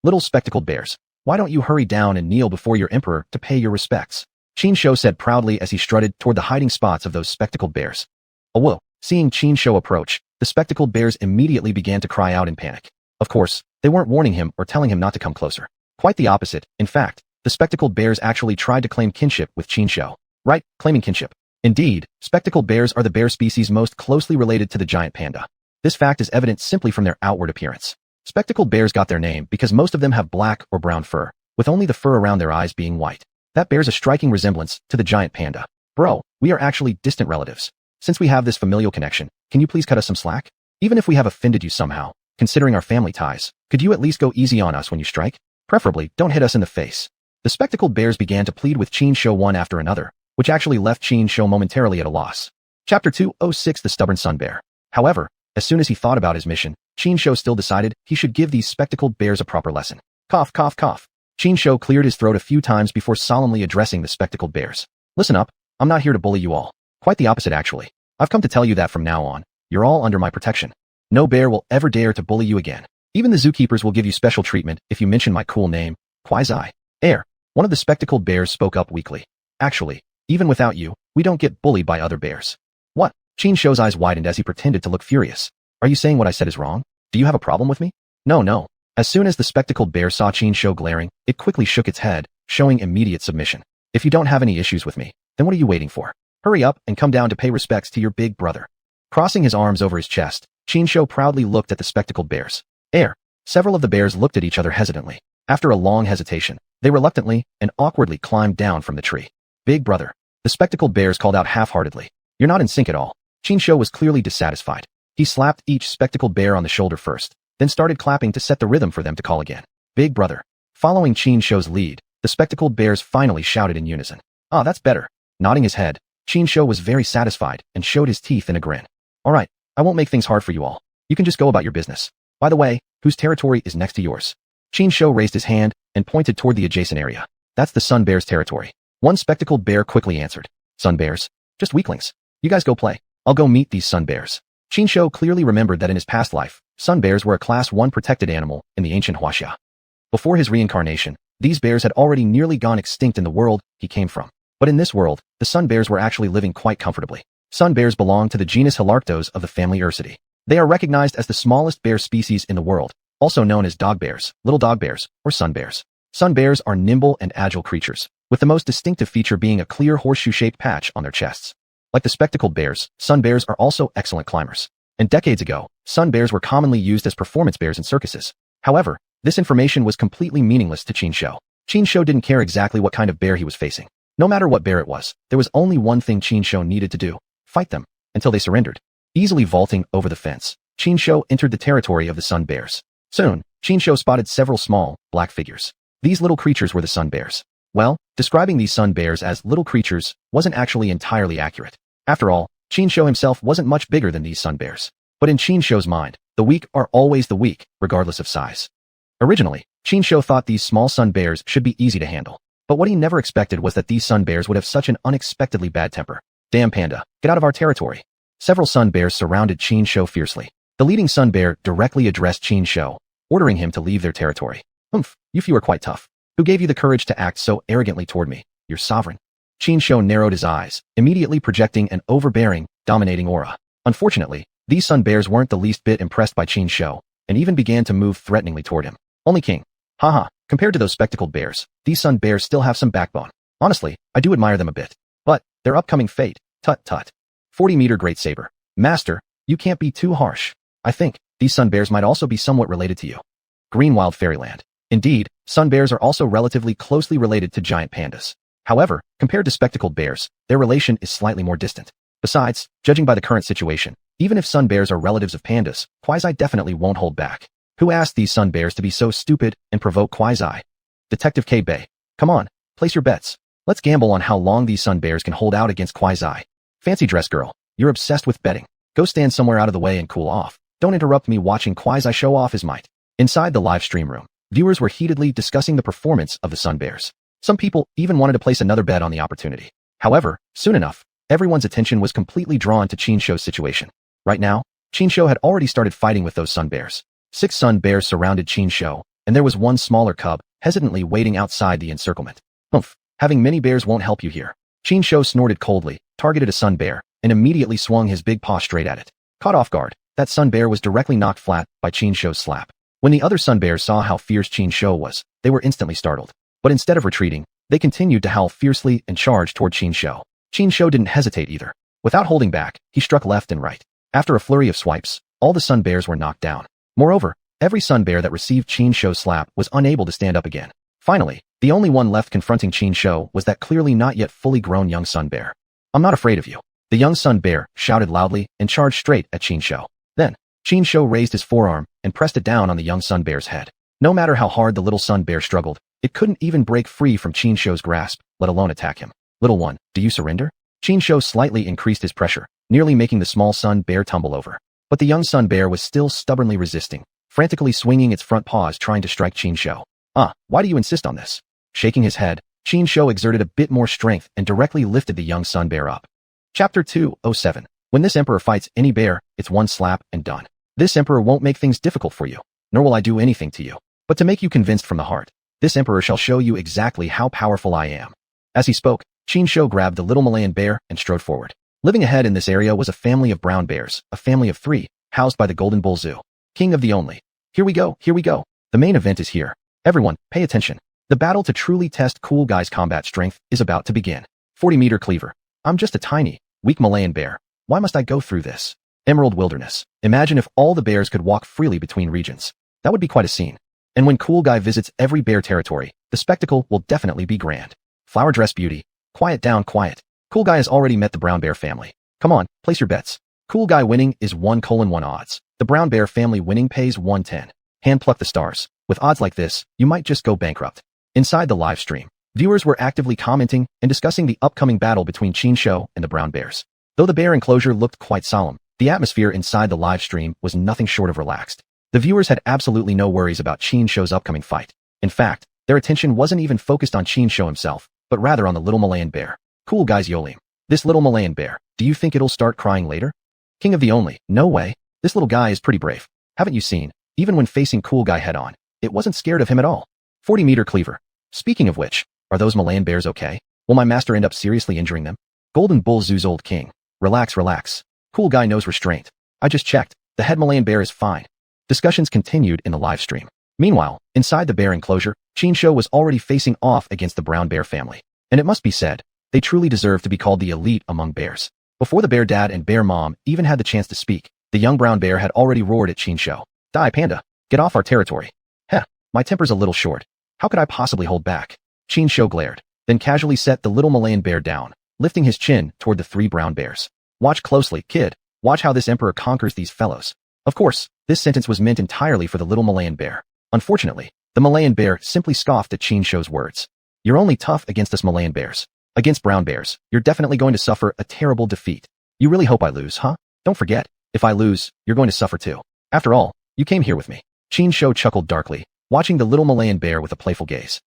little spectacled bears, why don't you hurry down and kneel before your emperor to pay your respects? Qinshu said proudly as he strutted toward the hiding spots of those spectacled bears. Oh whoa, seeing Qinshu approach, the spectacled bears immediately began to cry out in panic. Of course, they weren't warning him or telling him not to come closer. Quite the opposite, in fact, the spectacled bears actually tried to claim kinship with Qinshu. Right, claiming kinship. Indeed, spectacled bears are the bear species most closely related to the giant panda. This fact is evident simply from their outward appearance. Spectacled bears got their name because most of them have black or brown fur, with only the fur around their eyes being white. That bears a striking resemblance to the giant panda. Bro, we are actually distant relatives. Since we have this familial connection, can you please cut us some slack? Even if we have offended you somehow, considering our family ties, could you at least go easy on us when you strike? Preferably, don't hit us in the face. The spectacled bears began to plead with Qinshu one after another, which actually left Qinshu momentarily at a loss. Chapter 206 The Stubborn Sun Bear. However, as soon as he thought about his mission, Qinshu still decided he should give these spectacled bears a proper lesson. Cough, cough, cough. Qinshu cleared his throat a few times before solemnly addressing the spectacled bears. Listen up, I'm not here to bully you all. Quite the opposite actually. I've come to tell you that from now on, you're all under my protection. No bear will ever dare to bully you again. Even the zookeepers will give you special treatment if you mention my cool name, Quasi. Air. One of the spectacled bears spoke up weakly. Actually, even without you, we don't get bullied by other bears. What? Qinshu's eyes widened as he pretended to look furious. Are you saying what I said is wrong? Do you have a problem with me? No. As soon as the spectacled bear saw Qinshu glaring, it quickly shook its head, showing immediate submission. If you don't have any issues with me, then what are you waiting for? Hurry up and come down to pay respects to your big brother. Crossing his arms over his chest, Qinshu proudly looked at the spectacled bears. Air. Several of the bears looked at each other hesitantly. After a long hesitation, they reluctantly and awkwardly climbed down from the tree. Big brother. The spectacled bears called out half-heartedly. You're not in sync at all. Qinshu was clearly dissatisfied. He slapped each spectacled bear on the shoulder first, then started clapping to set the rhythm for them to call again. Big brother. Following Qinshu's lead, the spectacled bears finally shouted in unison. Ah, that's better. Nodding his head, Qinshu was very satisfied and showed his teeth in a grin. Alright, I won't make things hard for you all. You can just go about your business. By the way, whose territory is next to yours? Qinshu raised his hand and pointed toward the adjacent area. That's the sun bear's territory. One spectacled bear quickly answered. Sun bears? Just weaklings. You guys go play. I'll go meet these sun bears. Qinshu clearly remembered that in his past life, sun bears were a class 1 protected animal in the ancient Huaxia. Before his reincarnation, these bears had already nearly gone extinct in the world he came from. But in this world, the sun bears were actually living quite comfortably. Sun bears belong to the genus Hilarctos of the family Ursidae. They are recognized as the smallest bear species in the world, also known as dog bears, little dog bears, or sun bears. Sun bears are nimble and agile creatures, with the most distinctive feature being a clear horseshoe-shaped patch on their chests. Like the spectacled bears, sun bears are also excellent climbers. And decades ago, sun bears were commonly used as performance bears in circuses. However, this information was completely meaningless to Qin Shou. Qin Shou didn't care exactly what kind of bear he was facing. No matter what bear it was, there was only one thing Qin Shou needed to do: fight them, until they surrendered. Easily vaulting over the fence, Qin Shou entered the territory of the sun bears. Soon, Qin Shou spotted several small, black figures. These little creatures were the sun bears. Well, describing these sun bears as little creatures wasn't actually entirely accurate. After all, Qin Shou himself wasn't much bigger than these sun bears. But in Qin Shou's mind, the weak are always the weak, regardless of size. Originally, Qin Shou thought these small sun bears should be easy to handle. But what he never expected was that these sun bears would have such an unexpectedly bad temper. Damn Panda, get out of our territory. Several sun bears surrounded Qin Shou fiercely. The leading sun bear directly addressed Qin Shou, ordering him to leave their territory. You few are quite tough. Who gave you the courage to act so arrogantly toward me, your sovereign? Qin Shou narrowed his eyes, immediately projecting an overbearing, dominating aura. Unfortunately, these sun bears weren't the least bit impressed by Qin Shou, and even began to move threateningly toward him. Only king. Haha, compared to those spectacled bears, these sun bears still have some backbone. Honestly, I do admire them a bit. But, their upcoming fate, tut-tut. 40-meter great saber. Master, you can't be too harsh. I think, these sun bears might also be somewhat related to you. Green wild fairyland. Indeed, sun bears are also relatively closely related to giant pandas. However, compared to spectacled bears, their relation is slightly more distant. Besides, judging by the current situation, even if sun bears are relatives of pandas, Quasi definitely won't hold back. Who asked these sun bears to be so stupid and provoke Quasi? Detective K. Bay. Come on, place your bets. Let's gamble on how long these sun bears can hold out against Quasi. Fancy dress girl, you're obsessed with betting. Go stand somewhere out of the way and cool off. Don't interrupt me watching Quasi show off his might. Inside the live stream room, viewers were heatedly discussing the performance of the sun bears. Some people even wanted to place another bet on the opportunity. However, soon enough, everyone's attention was completely drawn to Qin Shou's situation. Right now, Qin Shou had already started fighting with those sun bears. 6 sun bears surrounded Qin Shou, and there was one smaller cub, hesitantly waiting outside the encirclement. Having many bears won't help you here. Qin Shou snorted coldly, targeted a sun bear, and immediately swung his big paw straight at it. Caught off guard, that sun bear was directly knocked flat by Qin Shou's slap. When the other sun bears saw how fierce Qin Shou was, they were instantly startled. But instead of retreating, they continued to howl fiercely and charge toward Qin Shou. Qin Shou didn't hesitate either. Without holding back, he struck left and right. After a flurry of swipes, all the sun bears were knocked down. Moreover, every sun bear that received Qin Shou's slap was unable to stand up again. Finally, the only one left confronting Qin Shou was that clearly not yet fully grown young sun bear. I'm not afraid of you. The young sun bear shouted loudly and charged straight at Qin Shou. Then, Qin Shou raised his forearm and pressed it down on the young sun bear's head. No matter how hard the little sun bear struggled, it couldn't even break free from Qin Shou's grasp, let alone attack him. Little one, do you surrender? Qin Shou slightly increased his pressure, nearly making the small sun bear tumble over. But the young sun bear was still stubbornly resisting, frantically swinging its front paws trying to strike Qin Shou. Why do you insist on this? Shaking his head, Qin Shou exerted a bit more strength and directly lifted the young sun bear up. Chapter 207. When this emperor fights any bear, it's one slap and done. This emperor won't make things difficult for you, nor will I do anything to you. But to make you convinced from the heart, this emperor shall show you exactly how powerful I am. As he spoke, Qin Shou grabbed the little Malayan bear and strode forward. Living ahead in this area was a family of brown bears, a family of 3, housed by the Golden Bull Zoo. King of the only. Here we go, here we go. The main event is here. Everyone, pay attention. The battle to truly test Cool Guy's combat strength is about to begin. 40-meter cleaver. I'm just a tiny, weak Malayan bear. Why must I go through this? Emerald Wilderness. Imagine if all the bears could walk freely between regions. That would be quite a scene. And when Cool Guy visits every bear territory, the spectacle will definitely be grand. Flower dress beauty. Quiet down, quiet. Cool Guy has already met the brown bear family. Come on, place your bets. Cool Guy winning is 1:1 odds. The brown bear family winning pays 110. Hand pluck the stars. With odds like this, you might just go bankrupt. Inside the live stream, viewers were actively commenting and discussing the upcoming battle between Qin Shou and the brown bears. Though the bear enclosure looked quite solemn, the atmosphere inside the live stream was nothing short of relaxed. The viewers had absolutely no worries about Qin Shou's upcoming fight. In fact, their attention wasn't even focused on Qin Shou himself, but rather on the little Malayan bear. Cool Guy's Yolim. This little Malayan bear, do you think it'll start crying later? King of the only, no way. This little guy is pretty brave. Haven't you seen? Even when facing Cool Guy head on, it wasn't scared of him at all. 40-meter cleaver. Speaking of which, are those Malayan bears okay? Will my master end up seriously injuring them? Golden Bull Zoo's old king. Relax, relax. Cool Guy knows restraint. I just checked. The head Malayan bear is fine. Discussions continued in the live stream. Meanwhile, inside the bear enclosure, Qinshu was already facing off against the brown bear family. And it must be said, they truly deserve to be called the elite among bears. Before the bear dad and bear mom even had the chance to speak, the young brown bear had already roared at Qinshu. Die, Panda! Get off our territory! Heh, my temper's a little short. How could I possibly hold back? Qinshu glared, then casually set the little Malayan bear down, lifting his chin toward the three brown bears. Watch closely, kid. Watch how this emperor conquers these fellows. Of course, this sentence was meant entirely for the little Malayan bear. Unfortunately, the Malayan bear simply scoffed at Qinshu's words. You're only tough against us Malayan bears. Against brown bears, you're definitely going to suffer a terrible defeat. You really hope I lose, huh? Don't forget, if I lose, you're going to suffer too. After all, you came here with me. Qinshu chuckled darkly, watching the little Malayan bear with a playful gaze.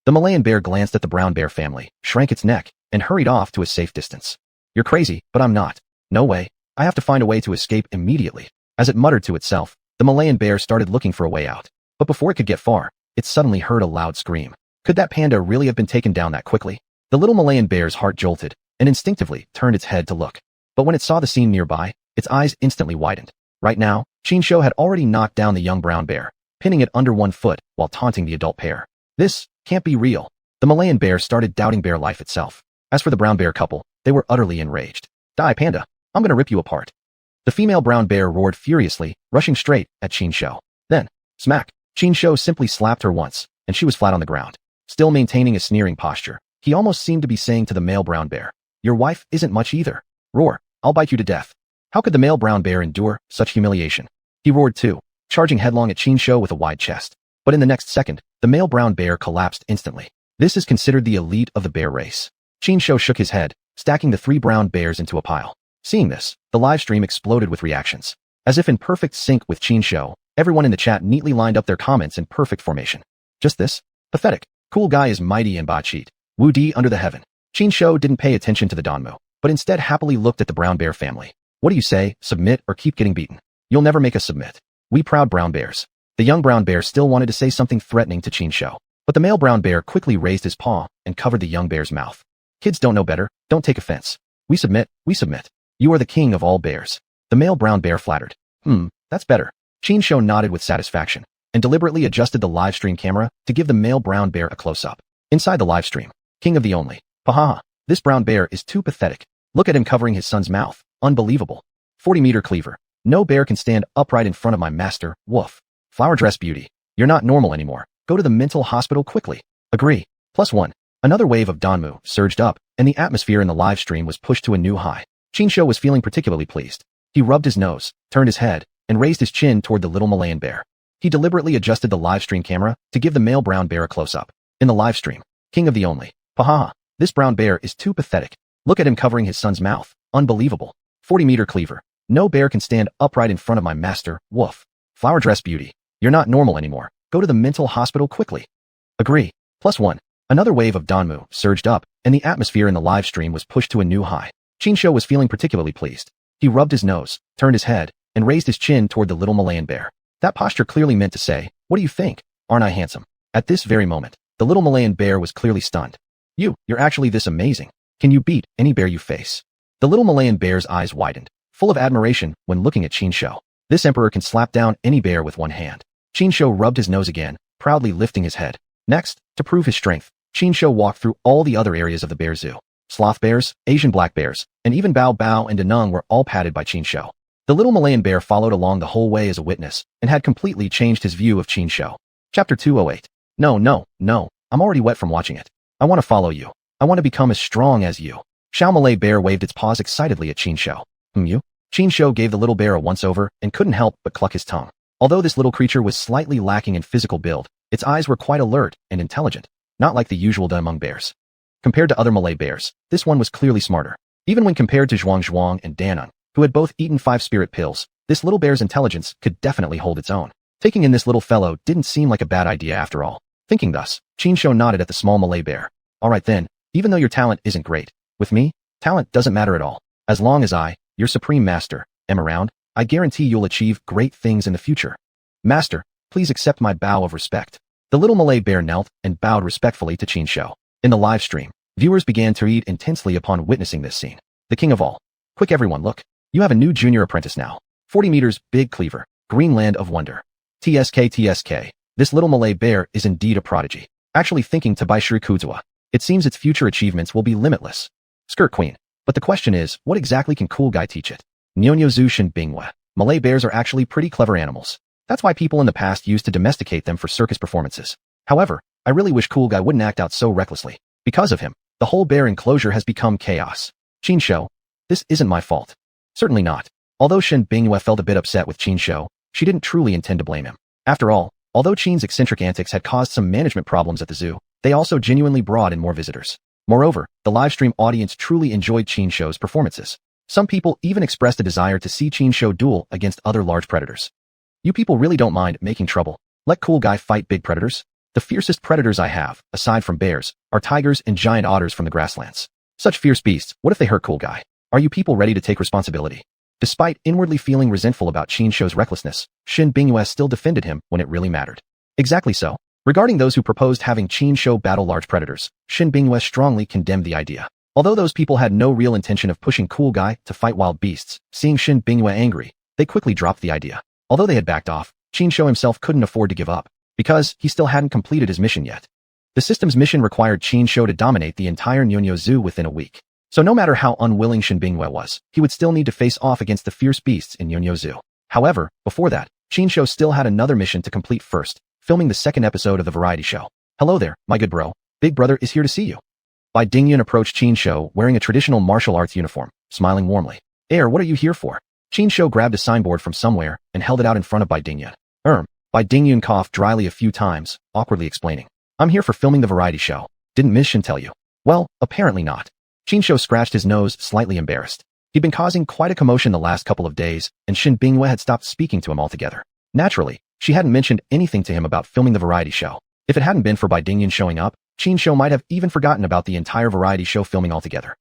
The Malayan bear glanced at the brown bear family, shrank its neck, and hurried off to a safe distance. You're crazy, but I'm not. No way. I have to find a way to escape immediately. As it muttered to itself, the Malayan bear started looking for a way out. But before it could get far, it suddenly heard a loud scream. Could that panda really have been taken down that quickly? The little Malayan bear's heart jolted, and instinctively turned its head to look. But when it saw the scene nearby, its eyes instantly widened. Right now, Qinshu had already knocked down the young brown bear, pinning it under one foot while taunting the adult pair. This can't be real. The Malayan bear started doubting bear life itself. As for the brown bear couple, they were utterly enraged. Die, Panda! I'm gonna rip you apart. The female brown bear roared furiously, rushing straight at Qinshu. Then, smack! Qinshu simply slapped her once, and she was flat on the ground. Still maintaining a sneering posture, he almost seemed to be saying to the male brown bear, your wife isn't much either. Roar, I'll bite you to death. How could the male brown bear endure such humiliation? He roared too, charging headlong at Qinshu with a wide chest. But in the next second, the male brown bear collapsed instantly. This is considered the elite of the bear race. Qinshu shook his head, stacking the three brown bears into a pile. Seeing this, the live stream exploded with reactions. As if in perfect sync with Qinshu, everyone in the chat neatly lined up their comments in perfect formation. Just this? Pathetic. Cool guy is mighty and botcheat. Wu Di under the heaven. Qinshu didn't pay attention to the Danmu, but instead happily looked at the brown bear family. What do you say, submit or keep getting beaten? You'll never make us submit. We proud brown bears. The young brown bear still wanted to say something threatening to Qinshu, but the male brown bear quickly raised his paw and covered the young bear's mouth. Kids don't know better, don't take offense. We submit, we submit. You are the king of all bears. The male brown bear flattered. That's better. Qinshu nodded with satisfaction, and deliberately adjusted the live stream camera to give the male brown bear a close-up. Inside the live stream, king of the only. Pahaha, this brown bear is too pathetic. Look at him covering his son's mouth. Unbelievable. 40-meter cleaver. No bear can stand upright in front of my master, woof. Flower dress beauty. You're not normal anymore. Go to the mental hospital quickly. Agree. +1. Another wave of Danmu surged up, and the atmosphere in the live stream was pushed to a new high. Qinshu was feeling particularly pleased. He rubbed his nose, turned his head, and raised his chin toward the little Malayan bear. He deliberately adjusted the live stream camera to give the male brown bear a close-up. In the live stream, king of the only. Pahaha, this brown bear is too pathetic. Look at him covering his son's mouth. Unbelievable. 40-meter cleaver. No bear can stand upright in front of my master, woof. Flower dress beauty. You're not normal anymore. Go to the mental hospital quickly. Agree. +1. Another wave of Danmu surged up, and the atmosphere in the live stream was pushed to a new high. Qinshu was feeling particularly pleased. He rubbed his nose, turned his head, and raised his chin toward the little Malayan bear. That posture clearly meant to say, what do you think? Aren't I handsome? At this very moment, the little Malayan bear was clearly stunned. You're actually this amazing. Can you beat any bear you face? The little Malayan bear's eyes widened, full of admiration when looking at Qinshu. This emperor can slap down any bear with one hand. Qinshu rubbed his nose again, proudly lifting his head. Next, to prove his strength, Qinshu walked through all the other areas of the bear zoo. Sloth bears, Asian black bears, and even Bao Bao and Denung were all patted by Qinshu. The little Malayan bear followed along the whole way as a witness, and had completely changed his view of Qinshu. Chapter 208. No, I'm already wet from watching it. I want to follow you. I want to become as strong as you. Xiao Malay bear waved its paws excitedly at Qinshu. You? Qinshu gave the little bear a once-over and couldn't help but cluck his tongue. Although this little creature was slightly lacking in physical build, its eyes were quite alert and intelligent, not like the usual among bears. Compared to other Malay bears, this one was clearly smarter. Even when compared to xuanhuan and Danun, who had both eaten 5 spirit pills, this little bear's intelligence could definitely hold its own. Taking in this little fellow didn't seem like a bad idea after all. Thinking thus, Qinshu nodded at the small Malay bear. Alright then, even though your talent isn't great, with me, talent doesn't matter at all. As long as I, your supreme master, am around, I guarantee you'll achieve great things in the future. Master, please accept my bow of respect. The little Malay bear knelt and bowed respectfully to Qinshu. In the live stream, viewers began to read intensely upon witnessing this scene. The king of all. Quick everyone look. You have a new junior apprentice now. 40 meters, big cleaver. Greenland of Wonder. TSK. This little Malay bear is indeed a prodigy. Actually thinking to buy Shri Kudzwa. It seems its future achievements will be limitless. Skirt Queen. But the question is, what exactly can Cool Guy teach it? Nyonya Zhu Shin Bingwa. Malay bears are actually pretty clever animals. That's why people in the past used to domesticate them for circus performances. However, I really wish Cool Guy wouldn't act out so recklessly. Because of him, the whole bear enclosure has become chaos. Qin Shou. This isn't my fault. Certainly not. Although Shin Bingwa felt a bit upset with Qin Shou, she didn't truly intend to blame him. After all, although Qin's eccentric antics had caused some management problems at the zoo, they also genuinely brought in more visitors. Moreover, the livestream audience truly enjoyed Qin Shou's performances. Some people even expressed a desire to see Qin Shou duel against other large predators. You people really don't mind making trouble. Let Cool Guy fight big predators? The fiercest predators I have, aside from bears, are tigers and giant otters from the grasslands. Such fierce beasts, what if they hurt Cool Guy? Are you people ready to take responsibility? Despite inwardly feeling resentful about Qin Shou's recklessness, Shin Bingyue still defended him when it really mattered. Exactly so. Regarding those who proposed having Qin Shou battle large predators, Shin Bingyue strongly condemned the idea. Although those people had no real intention of pushing Cool Guy to fight wild beasts, seeing Shin Bingyue angry, they quickly dropped the idea. Although they had backed off, Qin Shou himself couldn't afford to give up, because he still hadn't completed his mission yet. The system's mission required Qin Shou to dominate the entire Nyonya Zoo within a week. So no matter how unwilling Shin Bingyue was, he would still need to face off against the fierce beasts in Nyonya Zoo. However, before that, Qin Shou still had another mission to complete first, filming the second episode of the variety show. Hello there, my good bro. Big brother is here to see you. Bai Dingyun approached Qin Shou wearing a traditional martial arts uniform, smiling warmly. What are you here for? Qin Shou grabbed a signboard from somewhere and held it out in front of Bai Dingyun. Bai Dingyun coughed dryly a few times, awkwardly explaining. I'm here for filming the variety show. Didn't Miss Shin tell you? Well, apparently not. Qin Shou scratched his nose, slightly embarrassed. He'd been causing quite a commotion the last couple of days, and Shin Bingyue had stopped speaking to him altogether. Naturally, she hadn't mentioned anything to him about filming the variety show. If it hadn't been for Bai Dingyun showing up, Qin Shou might have even forgotten about the entire variety show filming altogether.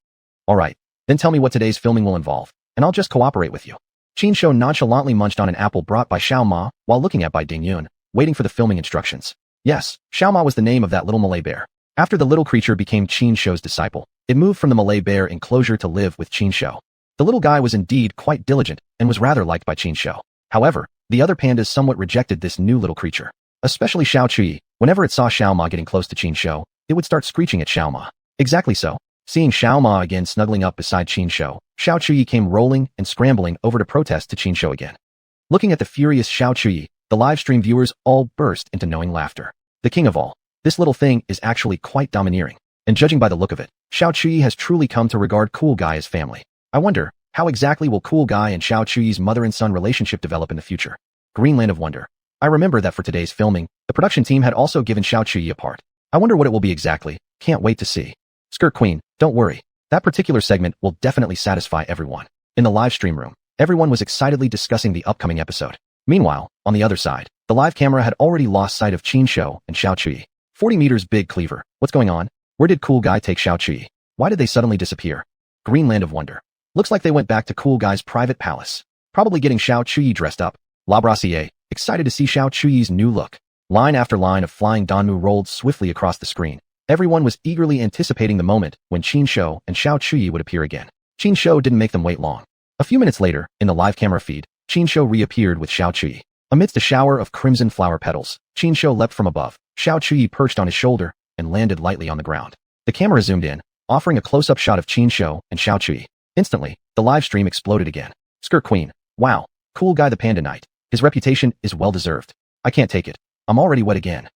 Alright, then tell me what today's filming will involve, and I'll just cooperate with you. Qin Shou nonchalantly munched on an apple brought by Xiao Ma while looking at Bai Dingyun, waiting for the filming instructions. Yes, Xiao Ma was the name of that little Malay bear. After the little creature became Qin Shou's disciple, it moved from the Malay bear enclosure to live with Qin Shou. The little guy was indeed quite diligent and was rather liked by Qin Shou. However, the other pandas somewhat rejected this new little creature. Especially Xiao Chui. Whenever it saw Xiao Ma getting close to Qin Shou, it would start screeching at Xiao Ma. Exactly so. Seeing Xiao Ma again snuggling up beside Qin Shou, Xiao Chui came rolling and scrambling over to protest to Qin Shou again. Looking at the furious Xiao Chui, the livestream viewers all burst into knowing laughter. The king of all. This little thing is actually quite domineering. And judging by the look of it, Xiao Chui has truly come to regard Cool Guy as family. I wonder, how exactly will Cool Guy and Xiao Chui's mother and son relationship develop in the future? Greenland of Wonder. I remember that for today's filming, the production team had also given Xiao Chui a part. I wonder what it will be exactly. Can't wait to see. Skirt Queen, don't worry. That particular segment will definitely satisfy everyone. In the live stream room, everyone was excitedly discussing the upcoming episode. Meanwhile, on the other side, the live camera had already lost sight of Qin Shou and Xiao Chui. 40 meters big cleaver. What's going on? Where did Cool Guy take Xiao Chui? Why did they suddenly disappear? Greenland of Wonder. Looks like they went back to Cool Guy's private palace. Probably getting Xiao Chui dressed up. La Brassier, excited to see Xiao Chui's new look. Line after line of flying Danmu rolled swiftly across the screen. Everyone was eagerly anticipating the moment when Qin Shou and Xiao Chui would appear again. Qin Shou didn't make them wait long. A few minutes later, in the live camera feed, Qin Shou reappeared with Xiao Chui. Amidst a shower of crimson flower petals, Qin Shou leapt from above. Xiao Chui perched on his shoulder and landed lightly on the ground. The camera zoomed in, offering a close-up shot of Qin Shou and Xiao Chui. Instantly, the live stream exploded again. Skirt Queen. Wow. Cool Guy the Panda Knight. His reputation is well-deserved. I can't take it. I'm already wet again.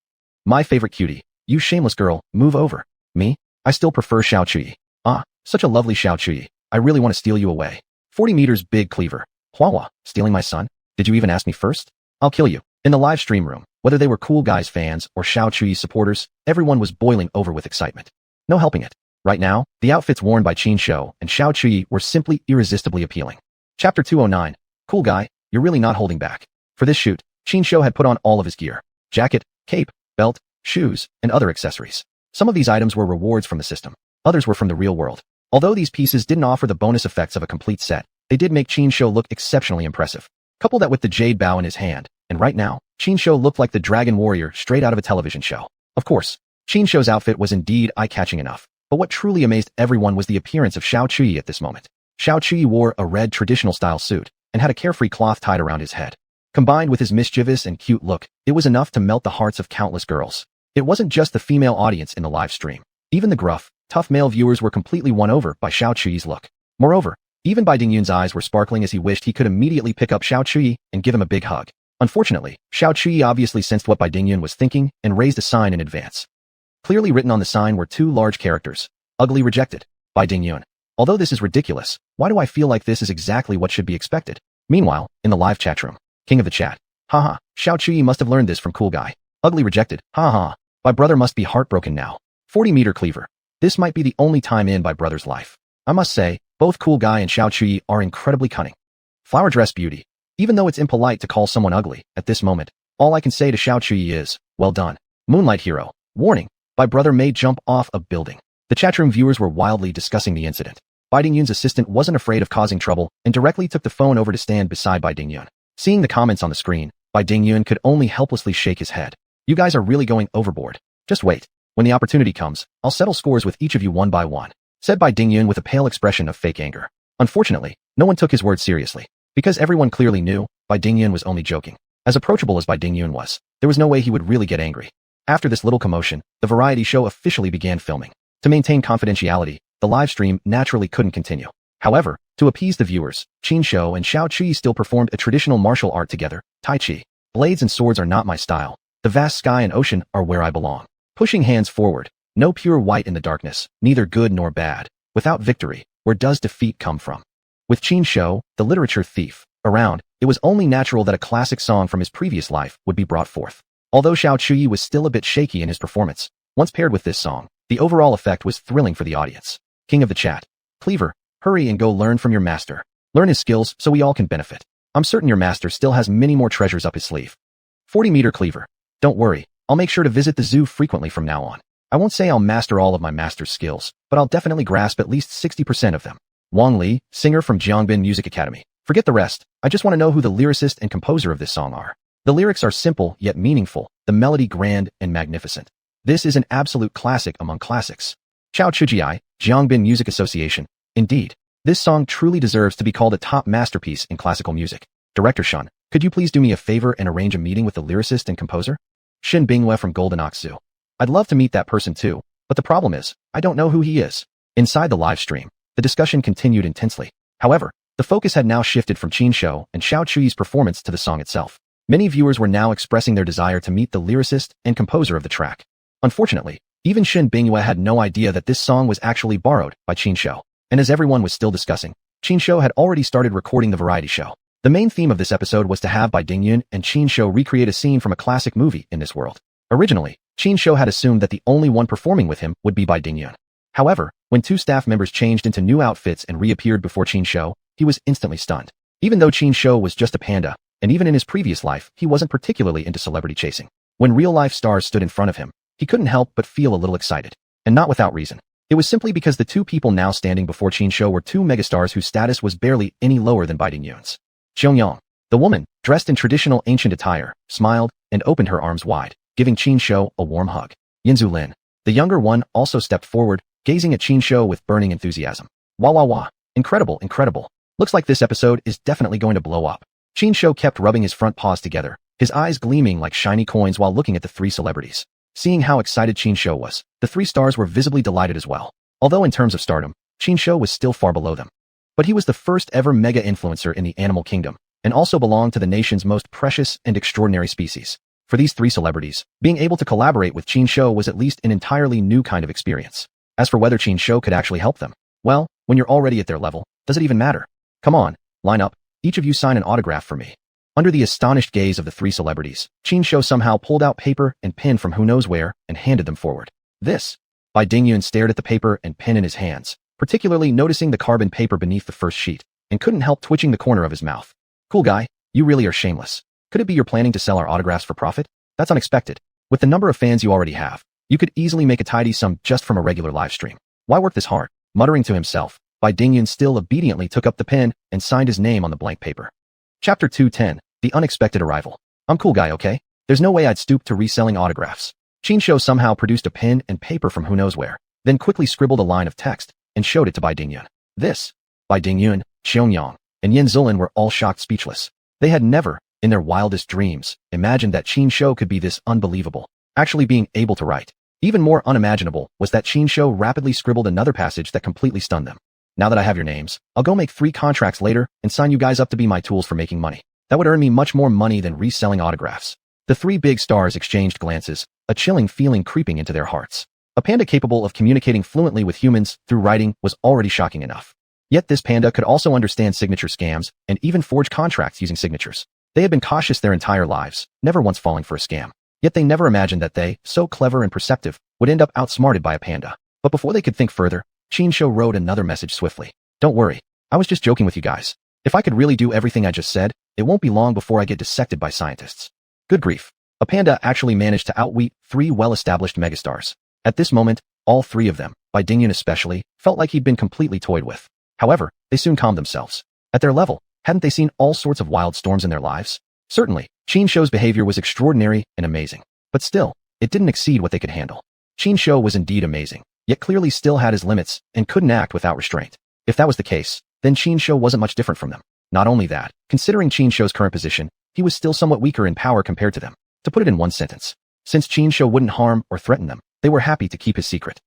My favorite cutie. You shameless girl, move over. Me? I still prefer Xiao Chui. Ah, such a lovely Xiao Chui. I really want to steal you away. 40 meters big cleaver. Huahua, stealing my son? Did you even ask me first? I'll kill you. In the live stream room, whether they were Cool Guy's fans or Xiao Chui's supporters, everyone was boiling over with excitement. No helping it. Right now, the outfits worn by Qin Shou and Xiao Chui were simply irresistibly appealing. Chapter 209. Cool Guy, you're really not holding back. For this shoot, Qin Shou had put on all of his gear. Jacket, cape, belt, shoes, and other accessories. Some of these items were rewards from the system. Others were from the real world. Although these pieces didn't offer the bonus effects of a complete set, they did make Qin Shou look exceptionally impressive. Couple that with the jade bow in his hand, and right now, Qin Shou looked like the dragon warrior straight out of a television show. Of course, Qin Shou's outfit was indeed eye-catching enough, but what truly amazed everyone was the appearance of Xiao Chui at this moment. Xiao Chui wore a red traditional-style suit, and had a carefree cloth tied around his head. Combined with his mischievous and cute look, it was enough to melt the hearts of countless girls. It wasn't just the female audience in the live stream. Even the gruff, tough male viewers were completely won over by Xiao Chuyi's look. Moreover, even Bai Dingyun's eyes were sparkling as he wished he could immediately pick up Xiao Chuyi and give him a big hug. Unfortunately, Xiao Chuyi obviously sensed what Bai Dingyun was thinking and raised a sign in advance. Clearly written on the sign were two large characters. Ugly rejected. Bai Dingyun. Although this is ridiculous, why do I feel like this is exactly what should be expected? Meanwhile, in the live chat room, king of the chat. Haha, Xiao Chuyi must have learned this from cool guy. Ugly rejected. Haha. My brother must be heartbroken now. 40-meter cleaver. This might be the only time in my brother's life. I must say, both cool guy and Xiao Chuyi are incredibly cunning. Flower dress beauty. Even though it's impolite to call someone ugly, at this moment, all I can say to Xiao Chuyi is, well done. Moonlight hero. Warning. My brother may jump off a building. The chatroom viewers were wildly discussing the incident. Bai Dingyun's assistant wasn't afraid of causing trouble and directly took the phone over to stand beside Bai Dingyun. Seeing the comments on the screen, Bai Dingyun could only helplessly shake his head. You guys are really going overboard. Just wait. When the opportunity comes, I'll settle scores with each of you one by one, said Bai Dingyun with a pale expression of fake anger. Unfortunately, no one took his words seriously. Because everyone clearly knew, Bai Dingyun was only joking. As approachable as Bai Dingyun was, there was no way he would really get angry. After this little commotion, the variety show officially began filming. To maintain confidentiality, the live stream naturally couldn't continue. However, to appease the viewers, Qin Shou and Xiao Chuyi still performed a traditional martial art together, Tai Chi. Blades and swords are not my style. The vast sky and ocean are where I belong. Pushing hands forward. No pure white in the darkness, neither good nor bad. Without victory, where does defeat come from? With Qin Shou, the literature thief, around, it was only natural that a classic song from his previous life would be brought forth. Although Xiao Chuyi was still a bit shaky in his performance, once paired with this song, the overall effect was thrilling for the audience. King of the chat. Cleaver, hurry and go learn from your master. Learn his skills so we all can benefit. I'm certain your master still has many more treasures up his sleeve. 40-meter cleaver. Don't worry, I'll make sure to visit the zoo frequently from now on. I won't say I'll master all of my master's skills, but I'll definitely grasp at least 60% of them. Wang Li, singer from Jiangbin Music Academy. Forget the rest, I just want to know who the lyricist and composer of this song are. The lyrics are simple yet meaningful, the melody grand and magnificent. This is an absolute classic among classics. Chao Chujiai, Jiangbin Music Association. Indeed, this song truly deserves to be called a top masterpiece in classical music. Director Shun, could you please do me a favor and arrange a meeting with the lyricist and composer? Shin Binghua from Golden Ox Zoo. I'd love to meet that person too, but the problem is, I don't know who he is. Inside the live stream, the discussion continued intensely. However, the focus had now shifted from Qin Shou and Xiao Chuyi's performance to the song itself. Many viewers were now expressing their desire to meet the lyricist and composer of the track. Unfortunately, even Shin Binghua had no idea that this song was actually borrowed by Qin Shou. And as everyone was still discussing, Qin Shou had already started recording the variety show. The main theme of this episode was to have Bai Dingyun and Qin Shou recreate a scene from a classic movie in this world. Originally, Qin Shou had assumed that the only one performing with him would be Bai Dingyun. However, when two staff members changed into new outfits and reappeared before Qin Shou, he was instantly stunned. Even though Qin Shou was just a panda, and even in his previous life, he wasn't particularly into celebrity chasing. When real-life stars stood in front of him, he couldn't help but feel a little excited. And not without reason. It was simply because the two people now standing before Qin Shou were two megastars whose status was barely any lower than Bai Dingyun's. Xuanhuan, the woman, dressed in traditional ancient attire, smiled and opened her arms wide, giving Qin Shou a warm hug. Yanzulin, the younger one, also stepped forward, gazing at Qin Shou with burning enthusiasm. Wah wah wah. Incredible, incredible. Looks like this episode is definitely going to blow up. Qin Shou kept rubbing his front paws together, his eyes gleaming like shiny coins while looking at the three celebrities. Seeing how excited Qin Shou was, the three stars were visibly delighted as well. Although in terms of stardom, Qin Shou was still far below them. But he was the first ever mega influencer in the animal kingdom, and also belonged to the nation's most precious and extraordinary species. For these three celebrities, being able to collaborate with Qin Shou was at least an entirely new kind of experience. As for whether Qin Shou could actually help them, well, when you're already at their level, does it even matter? Come on, line up, each of you sign an autograph for me. Under the astonished gaze of the three celebrities, Qin Shou somehow pulled out paper and pen from who knows where and handed them forward. This. Bai Dingyun stared at the paper and pen in his hands, particularly noticing the carbon paper beneath the first sheet, and couldn't help twitching the corner of his mouth. Cool guy, you really are shameless. Could it be you're planning to sell our autographs for profit? That's unexpected. With the number of fans you already have, you could easily make a tidy sum just from a regular live stream. Why work this hard? Muttering to himself, Bai Dingyun still obediently took up the pen and signed his name on the blank paper. Chapter 210, The Unexpected Arrival. I'm cool guy, okay? There's no way I'd stoop to reselling autographs. Qin Shou somehow produced a pen and paper from who knows where, then quickly scribbled a line of text and showed it to Bai Dingyun. This. Bai Dingyun, Xuanhuan, and Yanzulin were all shocked speechless. They had never, in their wildest dreams, imagined that Qin Shou could be this unbelievable, actually being able to write. Even more unimaginable was that Qin Shou rapidly scribbled another passage that completely stunned them. Now that I have your names, I'll go make 3 contracts later and sign you guys up to be my tools for making money. That would earn me much more money than reselling autographs. The 3 big stars exchanged glances, a chilling feeling creeping into their hearts. A panda capable of communicating fluently with humans through writing was already shocking enough. Yet this panda could also understand signature scams and even forge contracts using signatures. They had been cautious their entire lives, never once falling for a scam. Yet they never imagined that they, so clever and perceptive, would end up outsmarted by a panda. But before they could think further, Qin Shou wrote another message swiftly. Don't worry, I was just joking with you guys. If I could really do everything I just said, it won't be long before I get dissected by scientists. Good grief. A panda actually managed to outwit 3 well-established megastars. At this moment, all 3 of them, by Dingyun especially, felt like he'd been completely toyed with. However, they soon calmed themselves. At their level, hadn't they seen all sorts of wild storms in their lives? Certainly, Qin Shou's behavior was extraordinary and amazing. But still, it didn't exceed what they could handle. Qin Shou was indeed amazing, yet clearly still had his limits and couldn't act without restraint. If that was the case, then Qin Shou wasn't much different from them. Not only that, considering Qin Shou's current position, he was still somewhat weaker in power compared to them. To put it in one sentence, since Qin Shou wouldn't harm or threaten them, they were happy to keep his secret.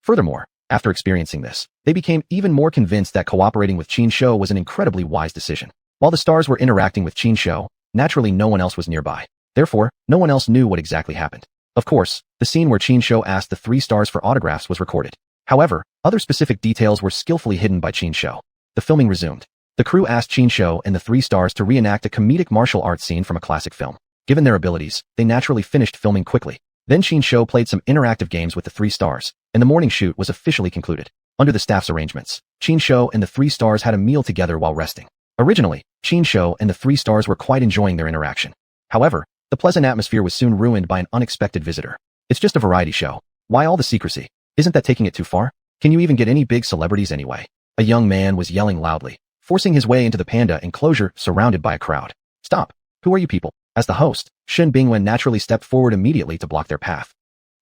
Furthermore, after experiencing this, they became even more convinced that cooperating with Qin Shou was an incredibly wise decision. While the stars were interacting with Qin Shou, naturally no one else was nearby. Therefore, no one else knew what exactly happened. Of course, the scene where Qin Shou asked the 3 stars for autographs was recorded. However, other specific details were skillfully hidden by Qin Shou. The filming resumed. The crew asked Qin Shou and the 3 stars to reenact a comedic martial arts scene from a classic film. Given their abilities, they naturally finished filming quickly. Then Qin Shou played some interactive games with the 3 stars, and the morning shoot was officially concluded. Under the staff's arrangements, Qin Shou and the 3 stars had a meal together while resting. Originally, Qin Shou and the 3 stars were quite enjoying their interaction. However, the pleasant atmosphere was soon ruined by an unexpected visitor. It's just a variety show. Why all the secrecy? Isn't that taking it too far? Can you even get any big celebrities anyway? A young man was yelling loudly, forcing his way into the panda enclosure surrounded by a crowd. Stop! Who are you people? As the host, Shen Bingwen naturally stepped forward immediately to block their path.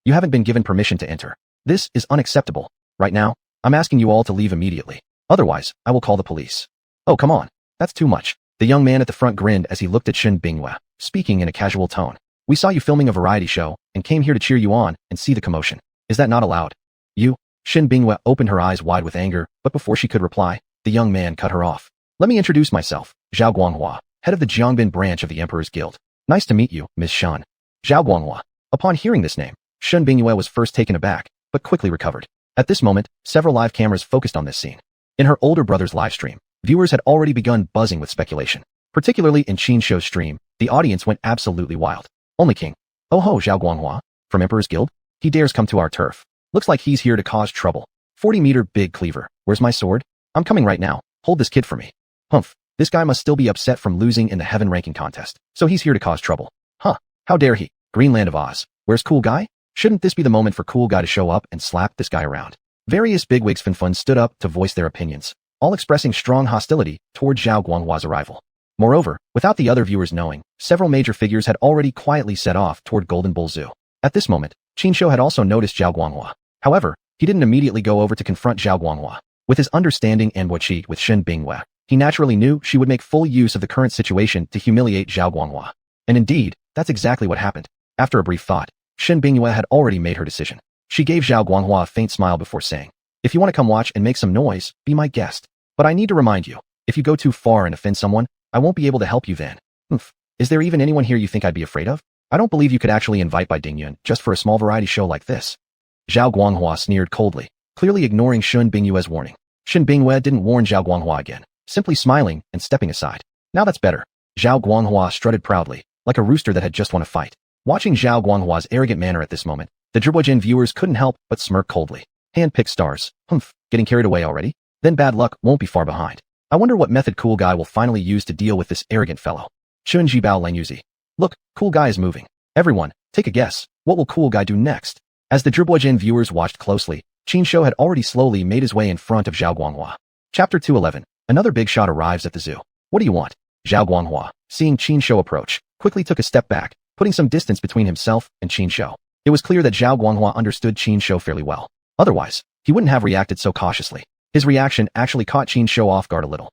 You haven't been given permission to enter. This is unacceptable. Right now, I'm asking you all to leave immediately. Otherwise, I will call the police. Oh, come on. That's too much. The young man at the front grinned as he looked at Shen Bingwen, speaking in a casual tone. We saw you filming a variety show and came here to cheer you on and see the commotion. Is that not allowed? You? Shen Bingwen opened her eyes wide with anger, but before she could reply, the young man cut her off. Let me introduce myself, xuanhuan, head of the Jiangbin branch of the Emperor's Guild. Nice to meet you, Miss Shan. Xuanhuan. Upon hearing this name, Shen Bingwen was first taken aback, but quickly recovered. At this moment, several live cameras focused on this scene. In her older brother's live stream, viewers had already begun buzzing with speculation. Particularly in Qin Shou's stream, the audience went absolutely wild. Only King. Oh ho, xuanhuan, from Emperor's Guild? He dares come to our turf. Looks like he's here to cause trouble. 40-meter big cleaver. Where's my sword? I'm coming right now. Hold this kid for me. Humph. This guy must still be upset from losing in the heaven ranking contest. So he's here to cause trouble. Huh. How dare he? Greenland of Oz. Where's Cool Guy? Shouldn't this be the moment for Cool Guy to show up and slap this guy around? Various bigwigs Finfun stood up to voice their opinions, all expressing strong hostility toward Zhao Guanghua's arrival. Moreover, without the other viewers knowing, several major figures had already quietly set off toward Golden Bull Zoo. At this moment, Qin Shou had also noticed Zhao Guanghua. However, he didn't immediately go over to confront Zhao Guanghua. With his understanding and cheat with Shen Bingwen, he naturally knew she would make full use of the current situation to humiliate Zhao Guanghua. And indeed, that's exactly what happened. After a brief thought, Shen Bingwen had already made her decision. She gave Zhao Guanghua a faint smile before saying, if you want to come watch and make some noise, be my guest. But I need to remind you, if you go too far and offend someone, I won't be able to help you then. Is there even anyone here you think I'd be afraid of? I don't believe you could actually invite Bai Dingyun just for a small variety show like this. Zhao Guanghua sneered coldly, clearly ignoring Shen Bingyue's warning. Shen Bingyue didn't warn Zhao Guanghua again, simply smiling and stepping aside. Now that's better. Zhao Guanghua strutted proudly, like a rooster that had just won a fight. Watching Zhao Guanghua's arrogant manner at this moment, the Zhibuojin viewers couldn't help but smirk coldly. Hand-picked stars. Getting carried away already? Then bad luck won't be far behind. I wonder what method Cool Guy will finally use to deal with this arrogant fellow. Chun Jibao Langyuzi. Look, Cool Guy is moving. Everyone, take a guess. What will Cool Guy do next? As the Zhibuojin viewers watched closely, Qin Shou had already slowly made his way in front of Zhao Guanghua. Chapter 211. Another big shot arrives at the zoo. What do you want? Zhao Guanghua, seeing Qin Shou approach, quickly took a step back, putting some distance between himself and Qin Shou. It was clear that Zhao Guanghua understood Qin Shou fairly well. Otherwise, he wouldn't have reacted so cautiously. His reaction actually caught Qin Shou off guard a little.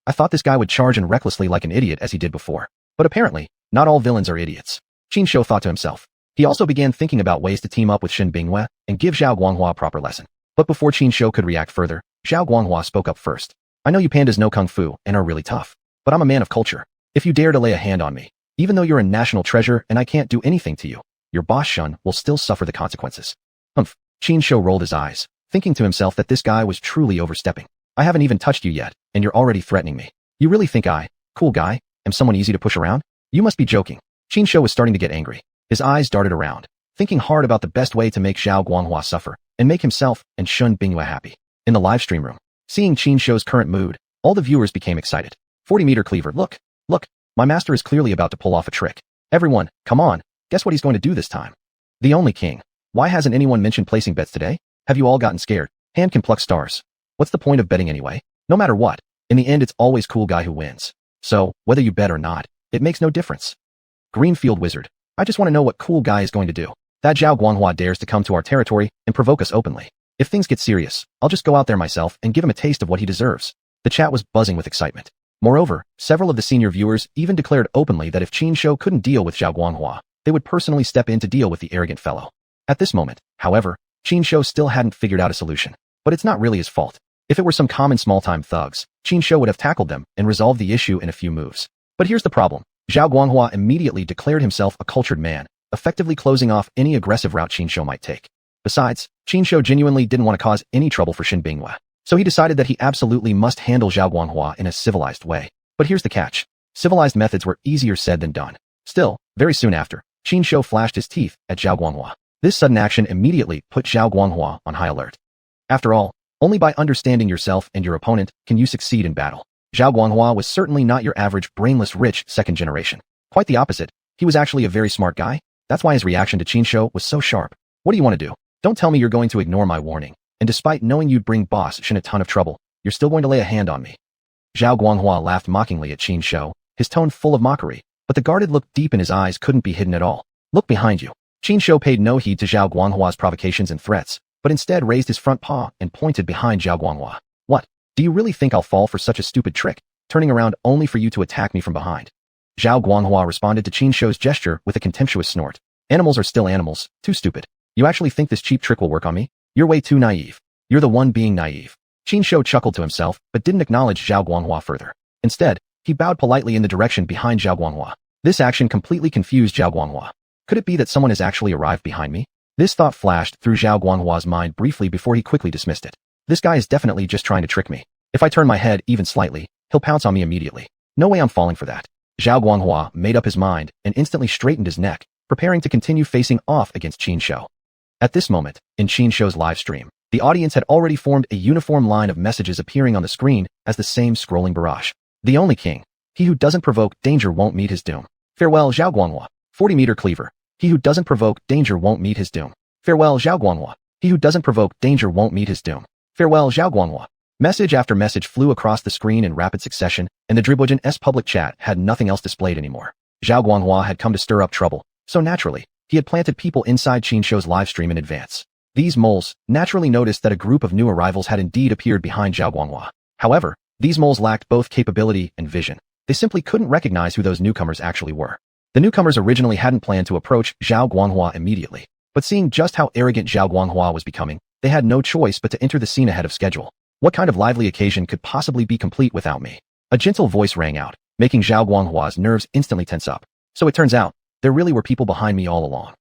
I thought this guy would charge in recklessly like an idiot as he did before. But apparently, not all villains are idiots. Qin Shou thought to himself. He also began thinking about ways to team up with Shen Binghua and give Zhao Guanghua a proper lesson. But before Qin Shou could react further, Zhao Guanghua spoke up first. I know you pandas know kung fu and are really tough, but I'm a man of culture. If you dare to lay a hand on me, even though you're a national treasure and I can't do anything to you, your boss Shun will still suffer the consequences. Humph. Qin Shou rolled his eyes, thinking to himself that this guy was truly overstepping. I haven't even touched you yet, and you're already threatening me. You really think I, cool guy, am someone easy to push around? You must be joking. Qin Shou was starting to get angry. His eyes darted around, thinking hard about the best way to make Zhao Guanghua suffer and make himself and Shun Binghua happy. In the live stream room, seeing Qin Shou's current mood, all the viewers became excited. 40-meter cleaver, look, my master is clearly about to pull off a trick. Everyone, come on, guess what he's going to do this time? The only king. Why hasn't anyone mentioned placing bets today? Have you all gotten scared? Hand can pluck stars. What's the point of betting anyway? No matter what, in the end it's always cool guy who wins. So, whether you bet or not, it makes no difference. Greenfield Wizard. I just want to know what cool guy is going to do. That Zhao Guanghua dares to come to our territory and provoke us openly. If things get serious, I'll just go out there myself and give him a taste of what he deserves. The chat was buzzing with excitement. Moreover, several of the senior viewers even declared openly that if Qin Shou couldn't deal with Zhao Guanghua, they would personally step in to deal with the arrogant fellow. At this moment, however, Qin Shou still hadn't figured out a solution. But it's not really his fault. If it were some common small-time thugs, Qin Shou would have tackled them and resolved the issue in a few moves. But here's the problem. Zhao Guanghua immediately declared himself a cultured man, effectively closing off any aggressive route Qin Shou might take. Besides, Qin Shou genuinely didn't want to cause any trouble for Shen Binghua, so he decided that he absolutely must handle Zhao Guanghua in a civilized way. But here's the catch. Civilized methods were easier said than done. Still, very soon after, Qin Shou flashed his teeth at Zhao Guanghua. This sudden action immediately put Zhao Guanghua on high alert. After all, only by understanding yourself and your opponent can you succeed in battle. Zhao Guanghua was certainly not your average brainless rich second generation. Quite the opposite, he was actually a very smart guy. That's why his reaction to Qin Shou was so sharp. What do you want to do? Don't tell me you're going to ignore my warning, and despite knowing you'd bring boss Shen a ton of trouble, you're still going to lay a hand on me. Zhao Guanghua laughed mockingly at Qin Shou, his tone full of mockery, but the guarded look deep in his eyes couldn't be hidden at all. Look behind you. Qin Shou paid no heed to Zhao Guanghua's provocations and threats, but instead raised his front paw and pointed behind Zhao Guanghua. What? Do you really think I'll fall for such a stupid trick, turning around only for you to attack me from behind? Zhao Guanghua responded to Qin Shou's gesture with a contemptuous snort. Animals are still animals, too stupid. You actually think this cheap trick will work on me? You're way too naive. You're the one being naive. Qin Shou chuckled to himself, but didn't acknowledge Zhao Guanghua further. Instead, he bowed politely in the direction behind Zhao Guanghua. This action completely confused Zhao Guanghua. Could it be that someone has actually arrived behind me? This thought flashed through Zhao Guanghua's mind briefly before he quickly dismissed it. This guy is definitely just trying to trick me. If I turn my head even slightly, he'll pounce on me immediately. No way I'm falling for that. Zhao Guanghua made up his mind and instantly straightened his neck, preparing to continue facing off against Qin Shou. At this moment, in Qin Shou's live stream, the audience had already formed a uniform line of messages appearing on the screen as the same scrolling barrage. The only king. He who doesn't provoke danger won't meet his doom. Farewell, Zhao Guanghua. 40-meter cleaver. He who doesn't provoke danger won't meet his doom. Farewell, Zhao Guanghua. He who doesn't provoke danger won't meet his doom. Farewell, Zhao Guanghua. Message after message flew across the screen in rapid succession, and the Reborn's public chat had nothing else displayed anymore. Zhao Guanghua had come to stir up trouble, so naturally, he had planted people inside Qin Shou's livestream in advance. These moles naturally noticed that a group of new arrivals had indeed appeared behind Zhao Guanghua. However, these moles lacked both capability and vision. They simply couldn't recognize who those newcomers actually were. The newcomers originally hadn't planned to approach Zhao Guanghua immediately, but seeing just how arrogant Zhao Guanghua was becoming, they had no choice but to enter the scene ahead of schedule. What kind of lively occasion could possibly be complete without me? A gentle voice rang out, making Zhao Guanghua's nerves instantly tense up. So it turns out, there really were people behind me all along.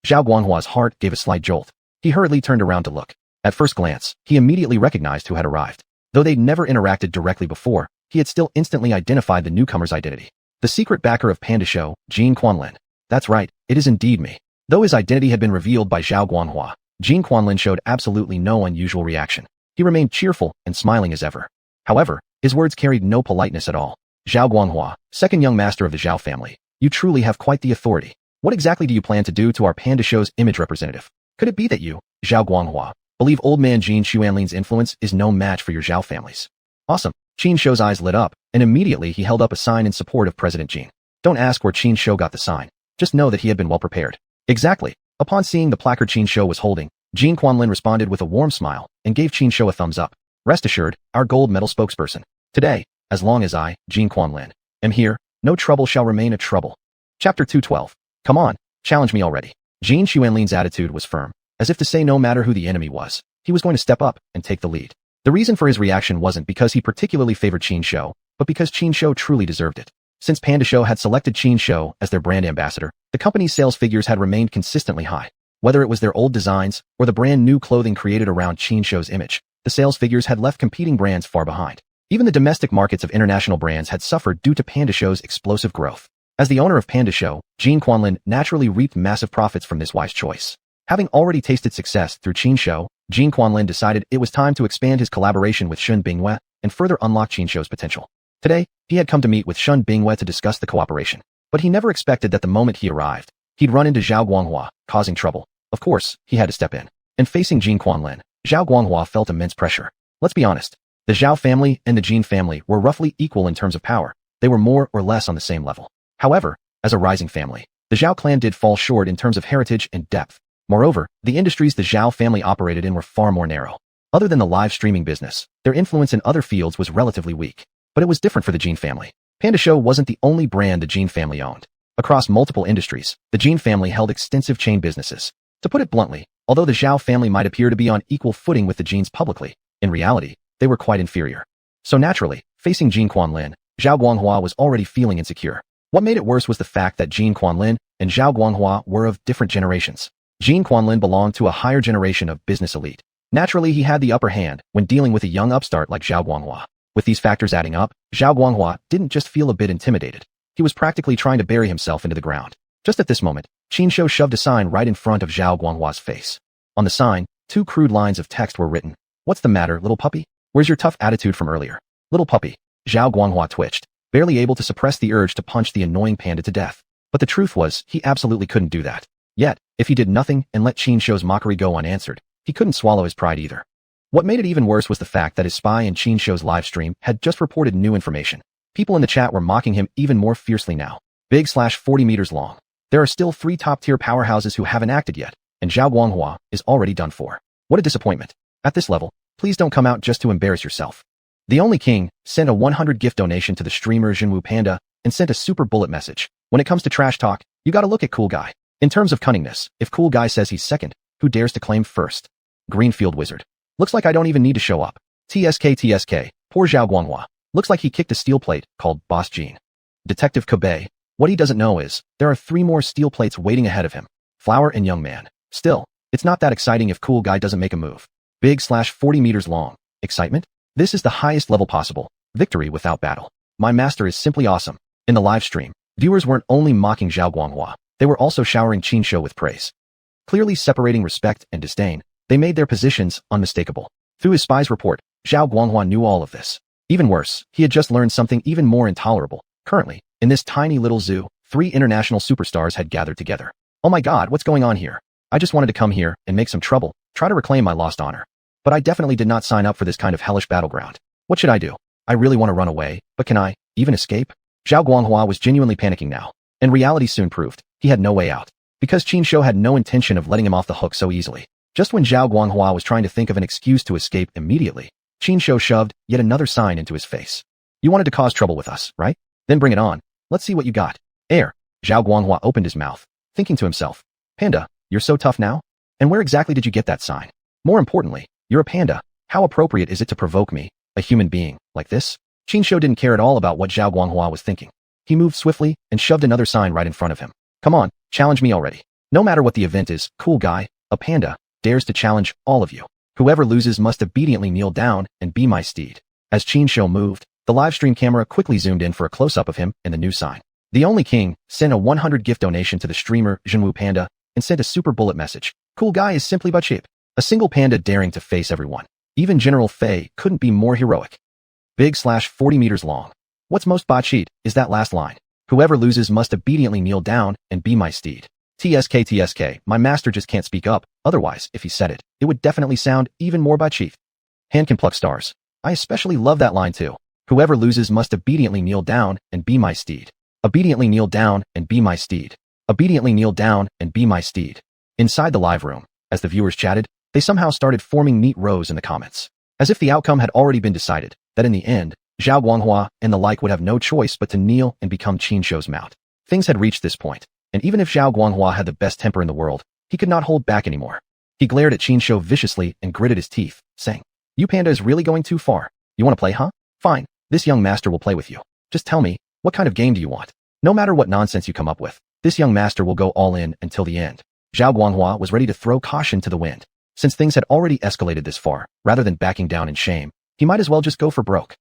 Zhao Guanghua's heart gave a slight jolt. He hurriedly turned around to look. At first glance, he immediately recognized who had arrived. Though they'd never interacted directly before, he had still instantly identified the newcomer's identity. The secret backer of Panda Show, xuanhuan. That's right, it is indeed me. Though his identity had been revealed by Zhao Guanghua, xuanhuan showed absolutely no unusual reaction. He remained cheerful and smiling as ever. However, his words carried no politeness at all. Zhao Guanghua, second young master of the Zhao family, you truly have quite the authority. What exactly do you plan to do to our Panda Show's image representative? Could it be that you, Zhao Guanghua, believe old man Jin Xuanlin's influence is no match for your Zhao families? Awesome. Qin Shou's eyes lit up, and immediately he held up a sign in support of President Jin. Don't ask where Qin Shou got the sign. Just know that he had been well prepared. Exactly. Upon seeing the placard Qin Shou was holding, xuanhuan responded with a warm smile and gave Qin Shou a thumbs up. Rest assured, our gold medal spokesperson. Today, as long as I, xuanhuan, am here, No trouble shall remain a trouble. Chapter 212. Come on, challenge me already. Xuanhuan's attitude was firm, as if to say no matter who the enemy was, he was going to step up and take the lead. The reason for his reaction wasn't because he particularly favored Qin Shou, but because Qin Shou truly deserved it. Since Panda Shou had selected Qin Shou as their brand ambassador, the company's sales figures had remained consistently high. Whether it was their old designs or the brand new clothing created around Qin Shou's image, the sales figures had left competing brands far behind. Even the domestic markets of international brands had suffered due to Panda Shou's explosive growth. As the owner of Panda Shou, xuanhuan naturally reaped massive profits from this wise choice. Having already tasted success through Qin Shou, xuanhuan decided it was time to expand his collaboration with Shun Bingwei and further unlock Qin Shou's potential. Today, he had come to meet with Shun Bingwei to discuss the cooperation, but he never expected that the moment he arrived, he'd run into Zhao Guanghua, causing trouble. Of course, he had to step in. And facing Jin Quanlin, Zhao Guanghua felt immense pressure. Let's be honest, the Zhao family and the Jin family were roughly equal in terms of power. They were more or less on the same level. However, as a rising family, the Zhao clan did fall short in terms of heritage and depth. Moreover, the industries the Zhao family operated in were far more narrow. Other than the live streaming business, their influence in other fields was relatively weak. But it was different for the Jin family. Panda Shou wasn't the only brand the Jin family owned. Across multiple industries, the Jin family held extensive chain businesses. To put it bluntly, although the Zhao family might appear to be on equal footing with the Jins publicly, in reality, they were quite inferior. So naturally, facing Jin Quanlin, Zhao Guanghua was already feeling insecure. What made it worse was the fact that Jin Quanlin and Zhao Guanghua were of different generations. Jin Quanlin belonged to a higher generation of business elite. Naturally, he had the upper hand when dealing with a young upstart like Zhao Guanghua. With these factors adding up, Zhao Guanghua didn't just feel a bit intimidated. He was practically trying to bury himself into the ground. Just at this moment, Qin Shou shoved a sign right in front of Zhao Guanghua's face. On the sign, 2 crude lines of text were written. What's the matter, little puppy? Where's your tough attitude from earlier? Little puppy. Zhao Guanghua twitched, barely able to suppress the urge to punch the annoying panda to death. But the truth was, he absolutely couldn't do that. Yet, if he did nothing and let Qin Shou's mockery go unanswered, he couldn't swallow his pride either. What made it even worse was the fact that his spy in Qin Shou's live stream had just reported new information. People in the chat were mocking him even more fiercely now. Big/40 meters long. There are still 3 top-tier powerhouses who haven't acted yet, and Zhao Guanghua is already done for. What a disappointment. At this level, please don't come out just to embarrass yourself. The Only King sent a 100 gift donation to the streamer Xuanhuan Panda and sent a super bullet message. When it comes to trash talk, you gotta look at Cool Guy. In terms of cunningness, if Cool Guy says he's second, who dares to claim first? Greenfield Wizard. Looks like I don't even need to show up. TSK. Poor Zhao Guanghua. Looks like he kicked a steel plate called Boss Jean. Detective Kobe. What he doesn't know is, there are 3 more steel plates waiting ahead of him. Flower and Young Man. Still, it's not that exciting if Cool Guy doesn't make a move. Big/40 meters long. Excitement? This is the highest level possible. Victory without battle. My master is simply awesome. In the live stream, viewers weren't only mocking Zhao Guanghua, they were also showering Qin Shou with praise. Clearly separating respect and disdain, they made their positions unmistakable. Through his spy's report, Zhao Guanghua knew all of this. Even worse, he had just learned something even more intolerable. Currently, in this tiny little zoo, 3 international superstars had gathered together. Oh my god, what's going on here? I just wanted to come here and make some trouble, try to reclaim my lost honor. But I definitely did not sign up for this kind of hellish battleground. What should I do? I really want to run away, but can I even escape? Zhao Guanghua was genuinely panicking now, and reality soon proved he had no way out. Because Qin Shou had no intention of letting him off the hook so easily. Just when Zhao Guanghua was trying to think of an excuse to escape immediately, Qin Shou shoved yet another sign into his face. You wanted to cause trouble with us, right? Then bring it on. Let's see what you got. Air. Zhao Guanghua opened his mouth, thinking to himself, Panda, you're so tough now? And where exactly did you get that sign? More importantly, you're a panda. How appropriate is it to provoke me, a human being, like this? Qin Shou didn't care at all about what Zhao Guanghua was thinking. He moved swiftly and shoved another sign right in front of him. Come on, challenge me already. No matter what the event is, Cool Guy, a panda, dares to challenge all of you. Whoever loses must obediently kneel down and be my steed. As Qin Shou moved, the livestream camera quickly zoomed in for a close-up of him and the new sign. The Only King sent a 100 gift donation to the streamer Xuanhuan Panda and sent a super bullet message. Cool Guy is simply but cheap. A single panda daring to face everyone. Even General Fei couldn't be more heroic. Big/40 meters long. What's most bot-cheat is that last line. Whoever loses must obediently kneel down and be my steed. TSK. My master just can't speak up, otherwise, if he said it, it would definitely sound even more bot-cheat. Hand can pluck stars. I especially love that line too. Whoever loses must obediently kneel down and be my steed. Obediently kneel down and be my steed. Obediently kneel down and be my steed. Inside the live room, as the viewers chatted, they somehow started forming neat rows in the comments. As if the outcome had already been decided, that in the end, Zhao Guanghua and the like would have no choice but to kneel and become Qin Shou's mount. Things had reached this point, and even if Zhao Guanghua had the best temper in the world, he could not hold back anymore. He glared at Qin Shou viciously and gritted his teeth, saying, "You Panda is really going too far. You want to play, huh? Fine, this young master will play with you. Just tell me, what kind of game do you want? No matter what nonsense you come up with, this young master will go all in until the end." Zhao Guanghua was ready to throw caution to the wind. Since things had already escalated this far, rather than backing down in shame, he might as well just go for broke.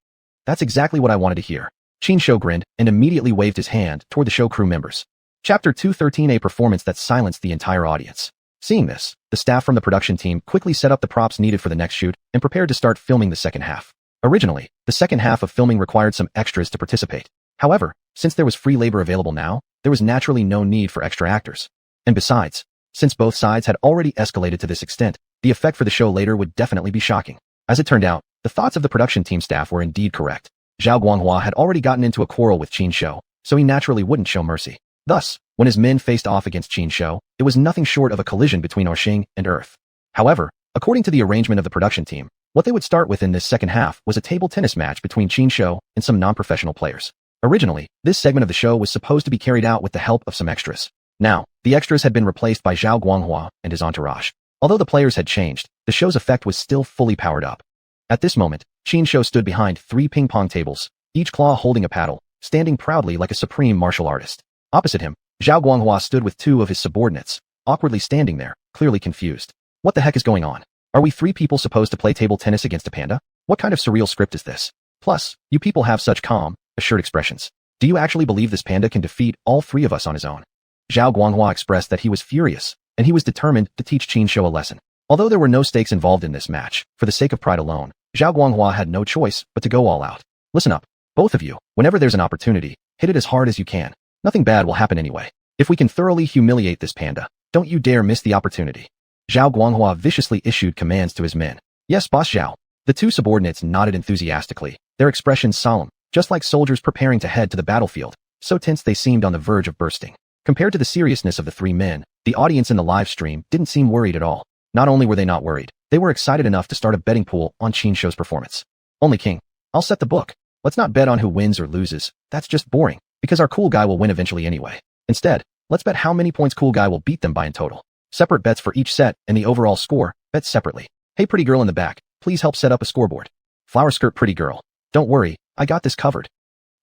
That's exactly what I wanted to hear. Qin Shou grinned and immediately waved his hand toward the show crew members. Chapter 213, a performance that silenced the entire audience. Seeing this, the staff from the production team quickly set up the props needed for the next shoot and prepared to start filming the second half. Originally, the second half of filming required some extras to participate. However, since there was free labor available now, there was naturally no need for extra actors. And besides, since both sides had already escalated to this extent, the effect for the show later would definitely be shocking. As it turned out, the thoughts of the production team staff were indeed correct. Zhao Guanghua had already gotten into a quarrel with Qin Shou, so he naturally wouldn't show mercy. Thus, when his men faced off against Qin Shou, it was nothing short of a collision between Orxing and Earth. However, according to the arrangement of the production team, what they would start with in this second half was a table tennis match between Qin Shou and some non-professional players. Originally, this segment of the show was supposed to be carried out with the help of some extras. Now, the extras had been replaced by Zhao Guanghua and his entourage. Although the players had changed, the show's effect was still fully powered up. At this moment, Qin Shou stood behind 3 ping-pong tables, each claw holding a paddle, standing proudly like a supreme martial artist. Opposite him, Zhao Guanghua stood with 2 of his subordinates, awkwardly standing there, clearly confused. What the heck is going on? Are we 3 people supposed to play table tennis against a panda? What kind of surreal script is this? Plus, you people have such calm, assured expressions. Do you actually believe this panda can defeat all 3 of us on his own? Zhao Guanghua expressed that he was furious, and he was determined to teach Qin Shou a lesson. Although there were no stakes involved in this match, for the sake of pride alone, Zhao Guanghua had no choice but to go all out. Listen up, both of you, whenever there's an opportunity, hit it as hard as you can. Nothing bad will happen anyway. If we can thoroughly humiliate this panda, don't you dare miss the opportunity. Zhao Guanghua viciously issued commands to his men. Yes, Boss Zhao. The 2 subordinates nodded enthusiastically, their expressions solemn, just like soldiers preparing to head to the battlefield, so tense they seemed on the verge of bursting. Compared to the seriousness of the 3 men, the audience in the live stream didn't seem worried at all. Not only were they not worried, they were excited enough to start a betting pool on Qin Shou's performance. Only King, I'll set the book. Let's not bet on who wins or loses. That's just boring, because our cool guy will win eventually anyway. Instead, let's bet how many points cool guy will beat them by in total. Separate bets for each set and the overall score, bet separately. Hey pretty girl in the back, please help set up a scoreboard. Flower skirt pretty girl. Don't worry, I got this covered.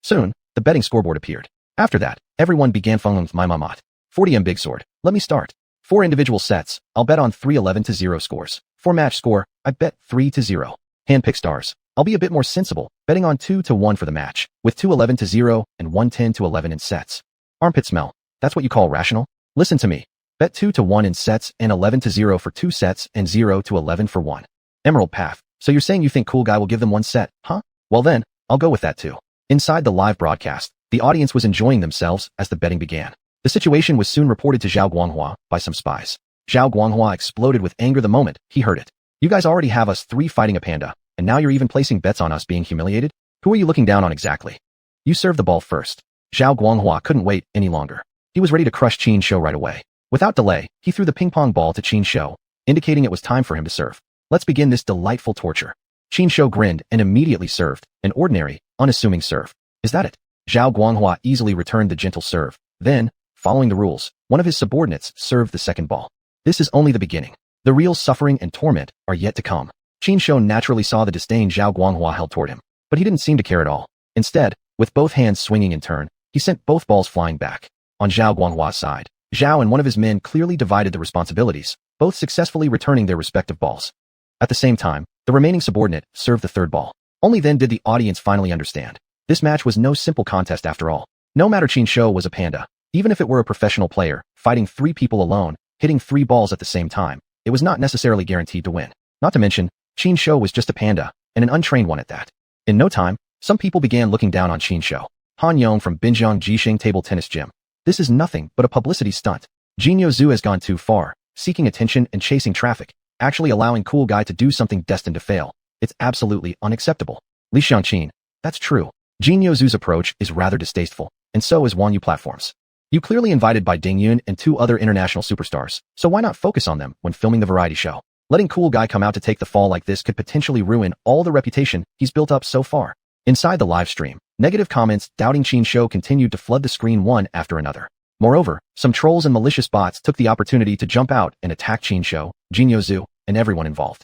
Soon, the betting scoreboard appeared. After that, everyone began funging with my mamat. 40M big sword. Let me start. 4 individual sets, I'll bet on 3 11-0 scores. 4 match score, I bet 3-0. Handpick stars. I'll be a bit more sensible, betting on 2-1 for the match, with 2 11-0 and 1 10-11 in sets. Armpit smell. That's what you call rational? Listen to me. Bet 2-1 in sets and 11-0 for 2 sets and 0-11 for 1. Emerald path. So you're saying you think cool guy will give them 1 set, huh? Well then, I'll go with that too. Inside the live broadcast, the audience was enjoying themselves as the betting began. The situation was soon reported to Zhao Guanghua by some spies. Zhao Guanghua exploded with anger the moment he heard it. You guys already have us 3 fighting a panda, and now you're even placing bets on us being humiliated? Who are you looking down on exactly? You serve the ball first. Zhao Guanghua couldn't wait any longer. He was ready to crush Qin Shou right away. Without delay, he threw the ping-pong ball to Qin Shou, indicating it was time for him to serve. Let's begin this delightful torture. Qin Shou grinned and immediately served, an ordinary, unassuming serve. Is that it? Zhao Guanghua easily returned the gentle serve. Then, following the rules, one of his subordinates served the second ball. This is only the beginning. The real suffering and torment are yet to come. Qin Shou naturally saw the disdain Zhao Guanghua held toward him, but he didn't seem to care at all. Instead, with both hands swinging in turn, he sent both balls flying back. On Zhao Guanghua's side, Zhao and one of his men clearly divided the responsibilities, both successfully returning their respective balls. At the same time, the remaining subordinate served the third ball. Only then did the audience finally understand. This match was no simple contest after all. No matter Qin Shou was a panda, even if it were a professional player, fighting 3 people alone, hitting 3 balls at the same time, it was not necessarily guaranteed to win. Not to mention, Qin Shou was just a panda, and an untrained one at that. In no time, some people began looking down on Qin Shou. Han Yong from Binjiang Jixing Table Tennis Gym. This is nothing but a publicity stunt. Jinyo Zhu has gone too far, seeking attention and chasing traffic, actually allowing cool guy to do something destined to fail. It's absolutely unacceptable. Li Xiangqin. That's true. Jinyo Zhu's approach is rather distasteful, and so is Xuanhuan platforms. You clearly invited by Ding Yun and 2 other international superstars, so why not focus on them when filming the variety show? Letting cool guy come out to take the fall like this could potentially ruin all the reputation he's built up so far. Inside the live stream, negative comments doubting Qin Shou continued to flood the screen one after another. Moreover, some trolls and malicious bots took the opportunity to jump out and attack Qin Shou, Jinyo Zhu, and everyone involved.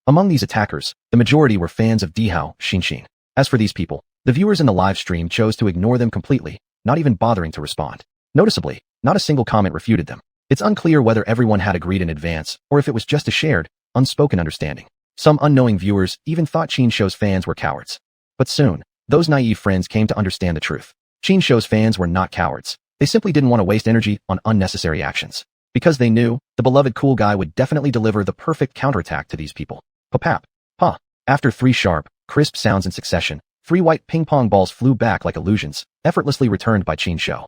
Among these attackers, the majority were fans of Dihao, Xin. As for these people, the viewers in the live stream chose to ignore them completely, not even bothering to respond. Noticeably, not a single comment refuted them. It's unclear whether everyone had agreed in advance or if it was just a shared, unspoken understanding. Some unknowing viewers even thought Qin Shou's fans were cowards. But soon, those naive friends came to understand the truth. Qin Shou's fans were not cowards. They simply didn't want to waste energy on unnecessary actions. Because they knew, the beloved cool guy would definitely deliver the perfect counterattack to these people. Papap. Pa. After 3 sharp, crisp sounds in succession, 3 white ping-pong balls flew back like illusions, effortlessly returned by Qin Shou.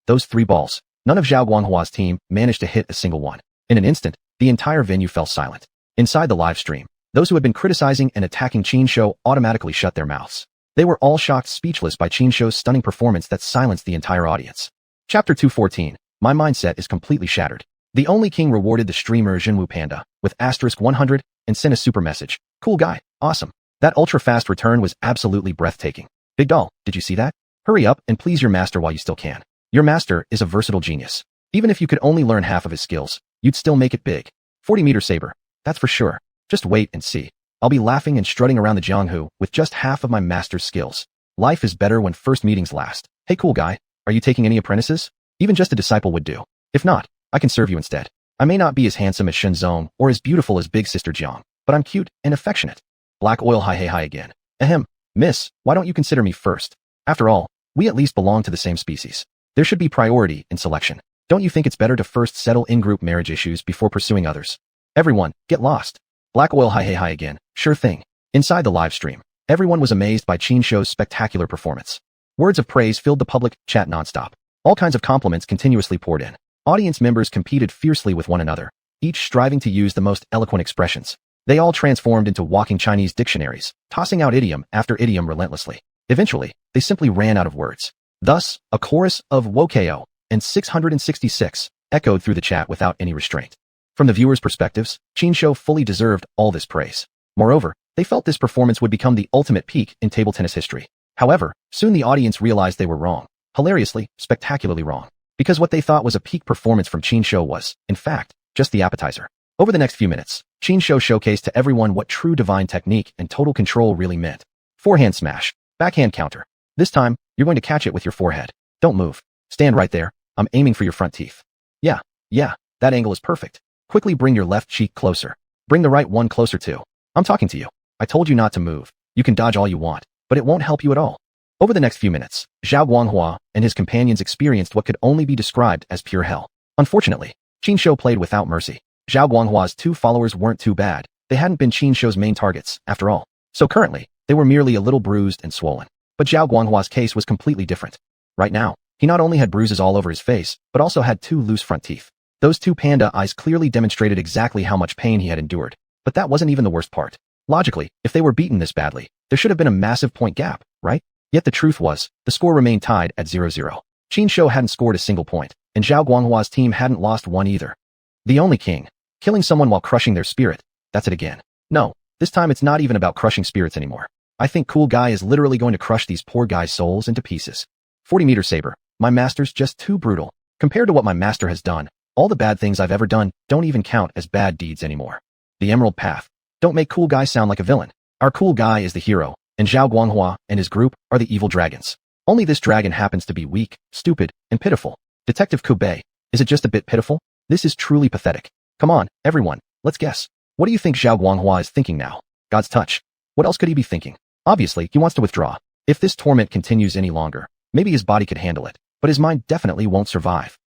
Those 3 balls, none of xuanhuan's team managed to hit a single one. In an instant, the entire venue fell silent. Inside the live stream, those who had been criticizing and attacking Qin Shou automatically shut their mouths. They were all shocked speechless by Qin Shou's stunning performance that silenced the entire audience. Chapter 214. My mindset is completely shattered. The only king rewarded the streamer xuanhuan Panda with *100 and sent a super message. Cool guy, awesome. That ultra-fast return was absolutely breathtaking. Big doll, did you see that? Hurry up and please your master while you still can. Your master is a versatile genius. Even if you could only learn half of his skills, you'd still make it big. 40-meter saber, that's for sure. Just wait and see. I'll be laughing and strutting around the Jianghu with just half of my master's skills. Life is better when first meetings last. Hey cool guy, are you taking any apprentices? Even just a disciple would do. If not, I can serve you instead. I may not be as handsome as Shenzong or as beautiful as big sister Jiang, but I'm cute and affectionate. Black oil hi hey hi again. Ahem, miss, why don't you consider me first? After all, we at least belong to the same species. There should be priority in selection. Don't you think it's better to first settle in-group marriage issues before pursuing others? Everyone, get lost. Black oil hi hey hi again, sure thing. Inside the live stream, everyone was amazed by Qin Shou's spectacular performance. Words of praise filled the public chat nonstop. All kinds of compliments continuously poured in. Audience members competed fiercely with one another, each striving to use the most eloquent expressions. They all transformed into walking Chinese dictionaries, tossing out idiom after idiom relentlessly. Eventually, they simply ran out of words. Thus, a chorus of "Wokeo" and 666 echoed through the chat without any restraint. From the viewers' perspectives, Qin Shou fully deserved all this praise. Moreover, they felt this performance would become the ultimate peak in table tennis history. However, soon the audience realized they were wrong. Hilariously, spectacularly wrong. Because what they thought was a peak performance from Qin Shou was, in fact, just the appetizer. Over the next few minutes, Qin Shou showcased to everyone what true divine technique and total control really meant. Forehand smash, backhand counter. This time, you're going to catch it with your forehead. Don't move. Stand right there. I'm aiming for your front teeth. Yeah, that angle is perfect. Quickly bring your left cheek closer. Bring the right one closer too. I'm talking to you. I told you not to move. You can dodge all you want, but it won't help you at all. Over the next few minutes, xuanhuan and his companions experienced what could only be described as pure hell. Unfortunately, Qin Shou played without mercy. Xuanhuan's 2 followers weren't too bad. They hadn't been Qin Shou's main targets, after all. So currently, they were merely a little bruised and swollen. But Xuanhuan's case was completely different. Right now, he not only had bruises all over his face, but also had 2 loose front teeth. Those 2 panda eyes clearly demonstrated exactly how much pain he had endured. But that wasn't even the worst part. Logically, if they were beaten this badly, there should have been a massive point gap, right? Yet the truth was, the score remained tied at 0-0. Qin Shou hadn't scored a single point, and Xuanhuan's team hadn't lost one either. The only king. Killing someone while crushing their spirit. That's it again. No, this time it's not even about crushing spirits anymore. I think cool guy is literally going to crush these poor guys' souls into pieces. 40-meter saber. My master's just too brutal. Compared to what my master has done, all the bad things I've ever done don't even count as bad deeds anymore. The Emerald Path. Don't make cool guy sound like a villain. Our cool guy is the hero, and Xuanhuan and his group are the evil dragons. Only this dragon happens to be weak, stupid, and pitiful. Detective Kube, is it just a bit pitiful? This is truly pathetic. Come on, everyone, let's guess. What do you think Xuanhuan is thinking now? God's touch. What else could he be thinking? Obviously, he wants to withdraw. If this torment continues any longer, maybe his body could handle it, but his mind definitely won't survive.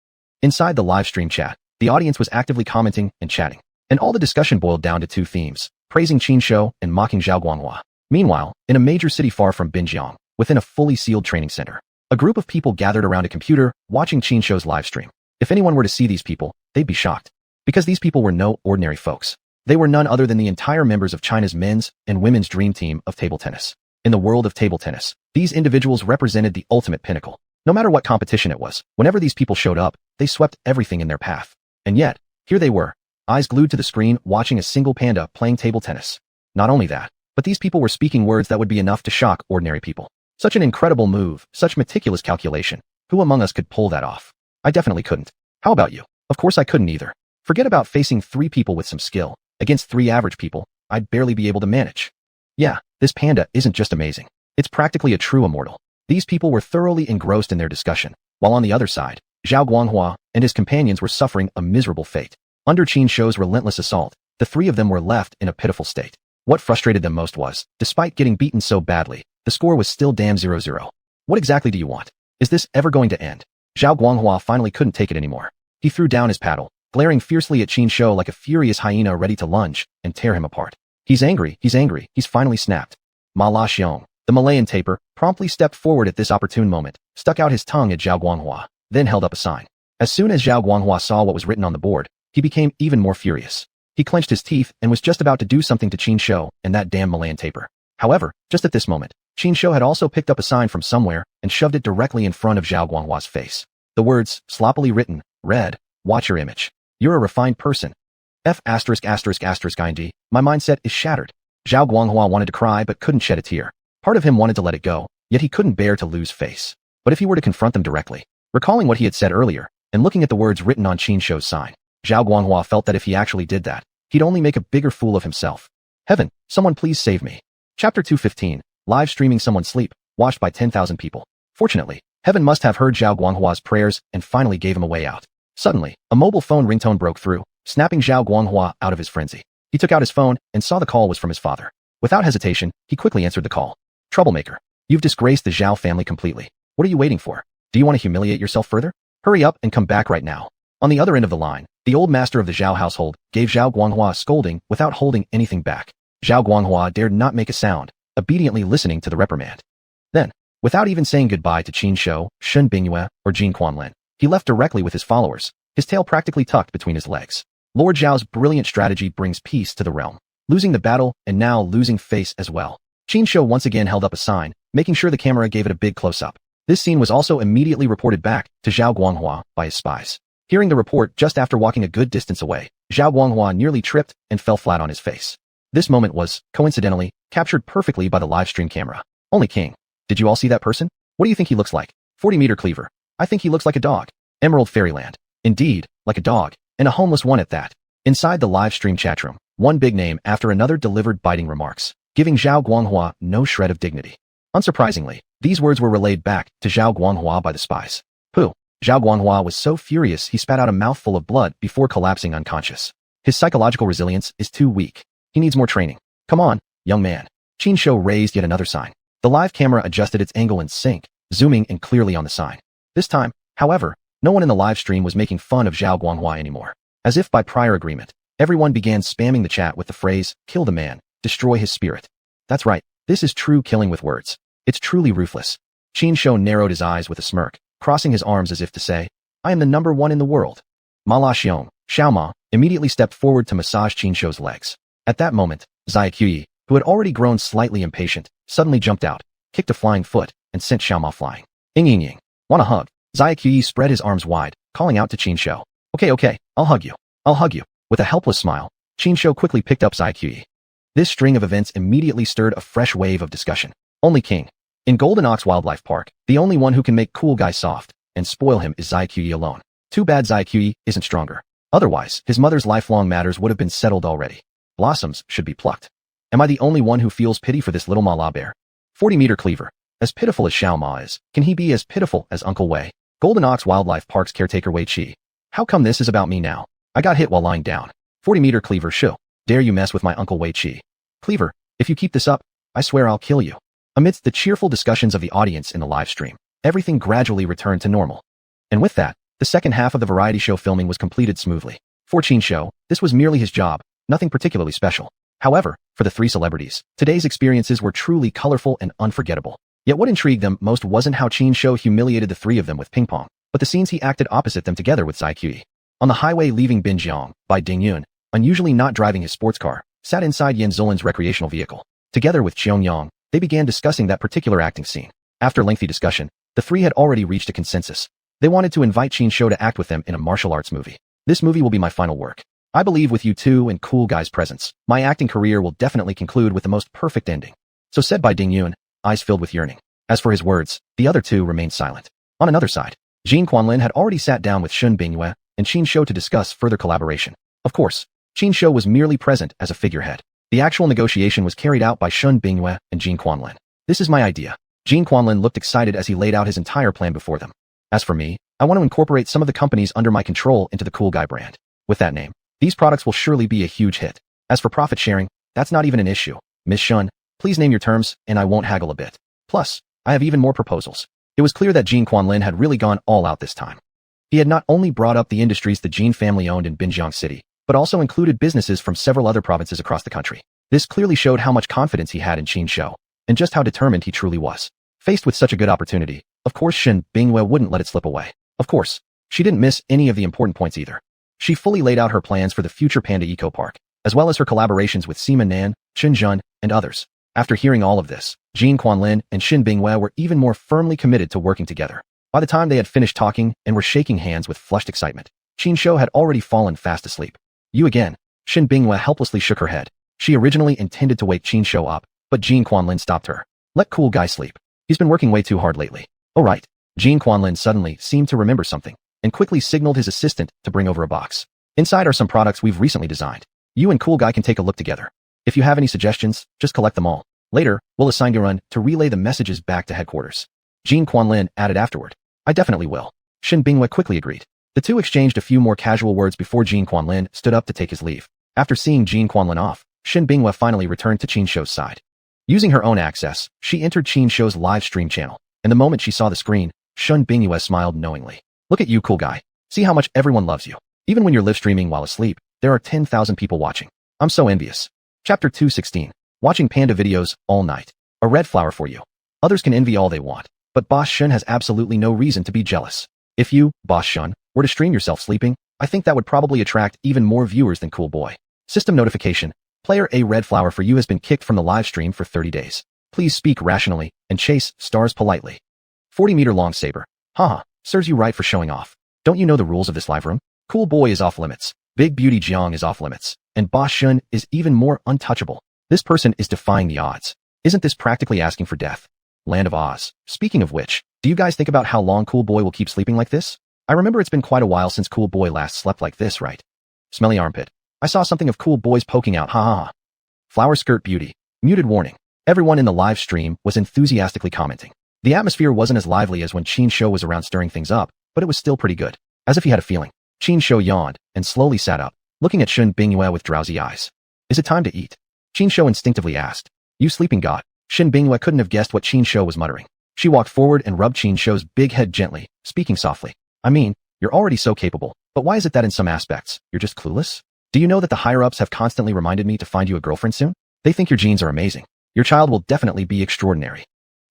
Inside the live stream chat, the audience was actively commenting and chatting, and all the discussion boiled down to 2 themes, praising Qin Shou and mocking Xuanhuan. Meanwhile, in a major city far from Binjiang, within a fully sealed training center, a group of people gathered around a computer watching Qin Shou's live stream. If anyone were to see these people, they'd be shocked. Because these people were no ordinary folks. They were none other than the entire members of China's men's and women's dream team of table tennis. In the world of table tennis, these individuals represented the ultimate pinnacle. No matter what competition it was, whenever these people showed up, they swept everything in their path. And yet, here they were, eyes glued to the screen watching a single panda playing table tennis. Not only that, But these people were speaking words that would be enough to shock ordinary people. Such an incredible move, such meticulous calculation. Who among us could pull that off? I definitely couldn't. How about you? Of course I couldn't either. Forget about facing 3 people with some skill. Against 3 average people, I'd barely be able to manage. Yeah, this panda isn't just amazing. It's practically a true immortal. These people were thoroughly engrossed in their discussion, while on the other side, xuanhuan and his companions were suffering a miserable fate. Under Qin Shou's relentless assault, the 3 of them were left in a pitiful state. What frustrated them most was, despite getting beaten so badly, the score was still damn 0-0. What exactly do you want? Is this ever going to end? Xuanhuan finally couldn't take it anymore. He threw down his paddle, glaring fiercely at Qin Shou like a furious hyena ready to lunge and tear him apart. He's angry, he's finally snapped. Ma La Xiong, the Malayan taper, promptly stepped forward at this opportune moment, stuck out his tongue at Xuanhuan, then held up a sign. As soon as Xuanhuan saw what was written on the board, he became even more furious. He clenched his teeth and was just about to do something to Qin Shou and that damn Malayan taper. However, just at this moment, Qin Shou had also picked up a sign from somewhere and shoved it directly in front of Xuanhuan's face. The words, sloppily written, read, "Watch your image. You're a refined person. F**********, my mindset is shattered." Xuanhuan wanted to cry but couldn't shed a tear. Part of him wanted to let it go, yet he couldn't bear to lose face. But if he were to confront them directly, recalling what he had said earlier, and looking at the words written on Qin Shou's sign, xuanhuan felt that if he actually did that, he'd only make a bigger fool of himself. Heaven, someone please save me. Chapter 215, live streaming someone sleep, watched by 10,000 people. Fortunately, Heaven must have heard Xuanhua's prayers and finally gave him a way out. Suddenly, a mobile phone ringtone broke through, snapping Xuanhua out of his frenzy. He took out his phone and saw the call was from his father. Without hesitation, he quickly answered the call. "Troublemaker, you've disgraced the Zhao family completely. What are you waiting for? Do you want to humiliate yourself further? Hurry up and come back right now." On the other end of the line, the old master of the Zhao household gave Xuanhua a scolding without holding anything back. Xuanhua dared not make a sound, obediently listening to the reprimand. Then, without even saying goodbye to Qin Shou, Shen Bingyue, or Jin Quanlin, he left directly with his followers, his tail practically tucked between his legs. Lord Zhao's brilliant strategy brings peace to the realm. Losing the battle, and now losing face as well. Qin Shou once again held up a sign, making sure the camera gave it a big close-up. This scene was also immediately reported back to Xuanhua by his spies. Hearing the report just after walking a good distance away, Xuanhua nearly tripped and fell flat on his face. This moment was, coincidentally, captured perfectly by the livestream camera. Only King. Did you all see that person? What do you think he looks like? 40-meter cleaver. I think he looks like a dog. Emerald Fairyland. Indeed, like a dog, and a homeless one at that. Inside the livestream chatroom, one big name after another delivered biting remarks, giving Xuanhua no shred of dignity. Unsurprisingly, these words were relayed back to Xuanhua by the spies. Pooh. Xuanhua was so furious he spat out a mouthful of blood before collapsing unconscious. His psychological resilience is too weak. He needs more training. Come on, young man. Qin Shou raised yet another sign. The live camera adjusted its angle in sync, zooming in clearly on the sign. This time, however, no one in the live stream was making fun of Xuanhua anymore. As if by prior agreement, everyone began spamming the chat with the phrase, "Kill the man, destroy his spirit." That's right, this is true killing with words. It's truly ruthless. Qin Shou narrowed his eyes with a smirk, crossing his arms as if to say, "I am the #1 in the world." Ma La Xiong, Xiaoma, immediately stepped forward to massage Qin Shou's legs. At that moment, Xuanhuan, who had already grown slightly impatient, suddenly jumped out, kicked a flying foot, and sent Xiaoma flying. Ying. Want a hug? Xuanhuan spread his arms wide, calling out to Qin Shou. Okay, I'll hug you. With a helpless smile, Qin Shou quickly picked up Xuanhuan. This string of events immediately stirred a fresh wave of discussion. Only King. In Golden Ox Wildlife Park, the only one who can make cool guys soft and spoil him is Xuanhuan alone. Too bad Xuanhuan isn't stronger. Otherwise, his mother's lifelong matters would have been settled already. Blossoms should be plucked. Am I the only one who feels pity for this little mala bear? 40-meter cleaver. As pitiful as Xiaoma is, can he be as pitiful as Uncle Wei? Golden Ox Wildlife Park's caretaker Wei Qi. How come this is about me now? I got hit while lying down. 40-meter cleaver shoo. Dare you mess with my Uncle Wei Qi? Cleaver, if you keep this up, I swear I'll kill you. Amidst the cheerful discussions of the audience in the live stream, everything gradually returned to normal. And with that, the second half of the variety show filming was completed smoothly. For Qin Shou, this was merely his job, nothing particularly special. However, for the 3 celebrities, today's experiences were truly colorful and unforgettable. Yet what intrigued them most wasn't how Qin Shou humiliated the 3 of them with ping pong, but the scenes he acted opposite them together with Xuanhuan. On the highway leaving Binjiang, by Ding Yun, unusually not driving his sports car, sat inside Yan Zuolin's recreational vehicle. Together with Qiong, they began discussing that particular acting scene. After lengthy discussion, the 3 had already reached a consensus. They wanted to invite Qin Shou to act with them in a martial arts movie. This movie will be my final work. I believe with you two and cool guy's presence, my acting career will definitely conclude with the most perfect ending. So said by Ding Yun, eyes filled with yearning. As for his words, the other two remained silent. On another side, Jin Quanlin had already sat down with Shun Bingyue and Qin Shou to discuss further collaboration. Of course, Qin Shou was merely present as a figurehead. The actual negotiation was carried out by Shun Bingyue and Jin Quanlin. This is my idea. Jin Quanlin looked excited as he laid out his entire plan before them. As for me, I want to incorporate some of the companies under my control into the Cool Guy brand. With that name, these products will surely be a huge hit. As for profit sharing, that's not even an issue. Miss Shun, please name your terms, and I won't haggle a bit. Plus, I have even more proposals. It was clear that Jin Quanlin had really gone all out this time. He had not only brought up the industries the Jin family owned in Binjiang City, but also included businesses from several other provinces across the country. This clearly showed how much confidence he had in Qin Shou, and just how determined he truly was. Faced with such a good opportunity, of course Shun Bingyue wouldn't let it slip away. Of course, she didn't miss any of the important points either. She fully laid out her plans for the future Panda Eco Park, as well as her collaborations with Sima Nan, Chen Zhun, and others. After hearing all of this, Jin Quanlin and Shin Bingyue were even more firmly committed to working together. By the time they had finished talking and were shaking hands with flushed excitement, Qin Shou had already fallen fast asleep. You again. Shin Bingyue helplessly shook her head. She originally intended to wake Qin Shou up, but Jin Quanlin stopped her. Let cool guy sleep. He's been working way too hard lately. Oh right. Jin Quanlin suddenly seemed to remember something, and quickly signaled his assistant to bring over a box. Inside are some products we've recently designed. You and cool guy can take a look together. If you have any suggestions, just collect them all. Later, we'll assign Yuan to relay the messages back to headquarters. Jin Quanlin added afterward. I definitely will. Shin Bingyue quickly agreed. The two exchanged a few more casual words before Jin Quanlin stood up to take his leave. After seeing Jin Quanlin off, Shin Bingyue finally returned to Qin Shou's side. Using her own access, she entered Qin Shou's live stream channel, and the moment she saw the screen, Shun Bingyue smiled knowingly. Look at you, cool guy. See how much everyone loves you. Even when you're live streaming while asleep, there are 10,000 people watching. I'm so envious. Chapter 216. Watching Panda videos all night. A red flower for you. Others can envy all they want, but Boss Shun has absolutely no reason to be jealous. If you, Boss Shun, were to stream yourself sleeping, I think that would probably attract even more viewers than Cool Boy. System notification. Player A red flower for you has been kicked from the live stream for 30 days. Please speak rationally and chase stars politely. 40-meter long saber. Haha, serves you right for showing off. Don't you know the rules of this live room? Cool Boy is off limits. Big Beauty Jiang is off limits. And Boss Shun is even more untouchable. This person is defying the odds. Isn't this practically asking for death? Land of Oz. Speaking of which, do you guys think about how long Cool Boy will keep sleeping like this? I remember it's been quite a while since Cool Boy last slept like this, right? Smelly armpit. I saw something of Cool Boy's poking out, ha ha ha. Flower skirt beauty. Muted warning. Everyone in the live stream was enthusiastically commenting. The atmosphere wasn't as lively as when Qin Shou was around stirring things up, but it was still pretty good. As if he had a feeling. Qin Shou yawned and slowly sat up, looking at Shun Bingyue with drowsy eyes. Is it time to eat? Qin Shou instinctively asked. You sleeping god. Shin Bingyue couldn't have guessed what Qin Shou was muttering. She walked forward and rubbed Qin Shou's big head gently, speaking softly. I mean, you're already so capable, but why is it that in some aspects, you're just clueless? Do you know that the higher-ups have constantly reminded me to find you a girlfriend soon? They think your genes are amazing. Your child will definitely be extraordinary.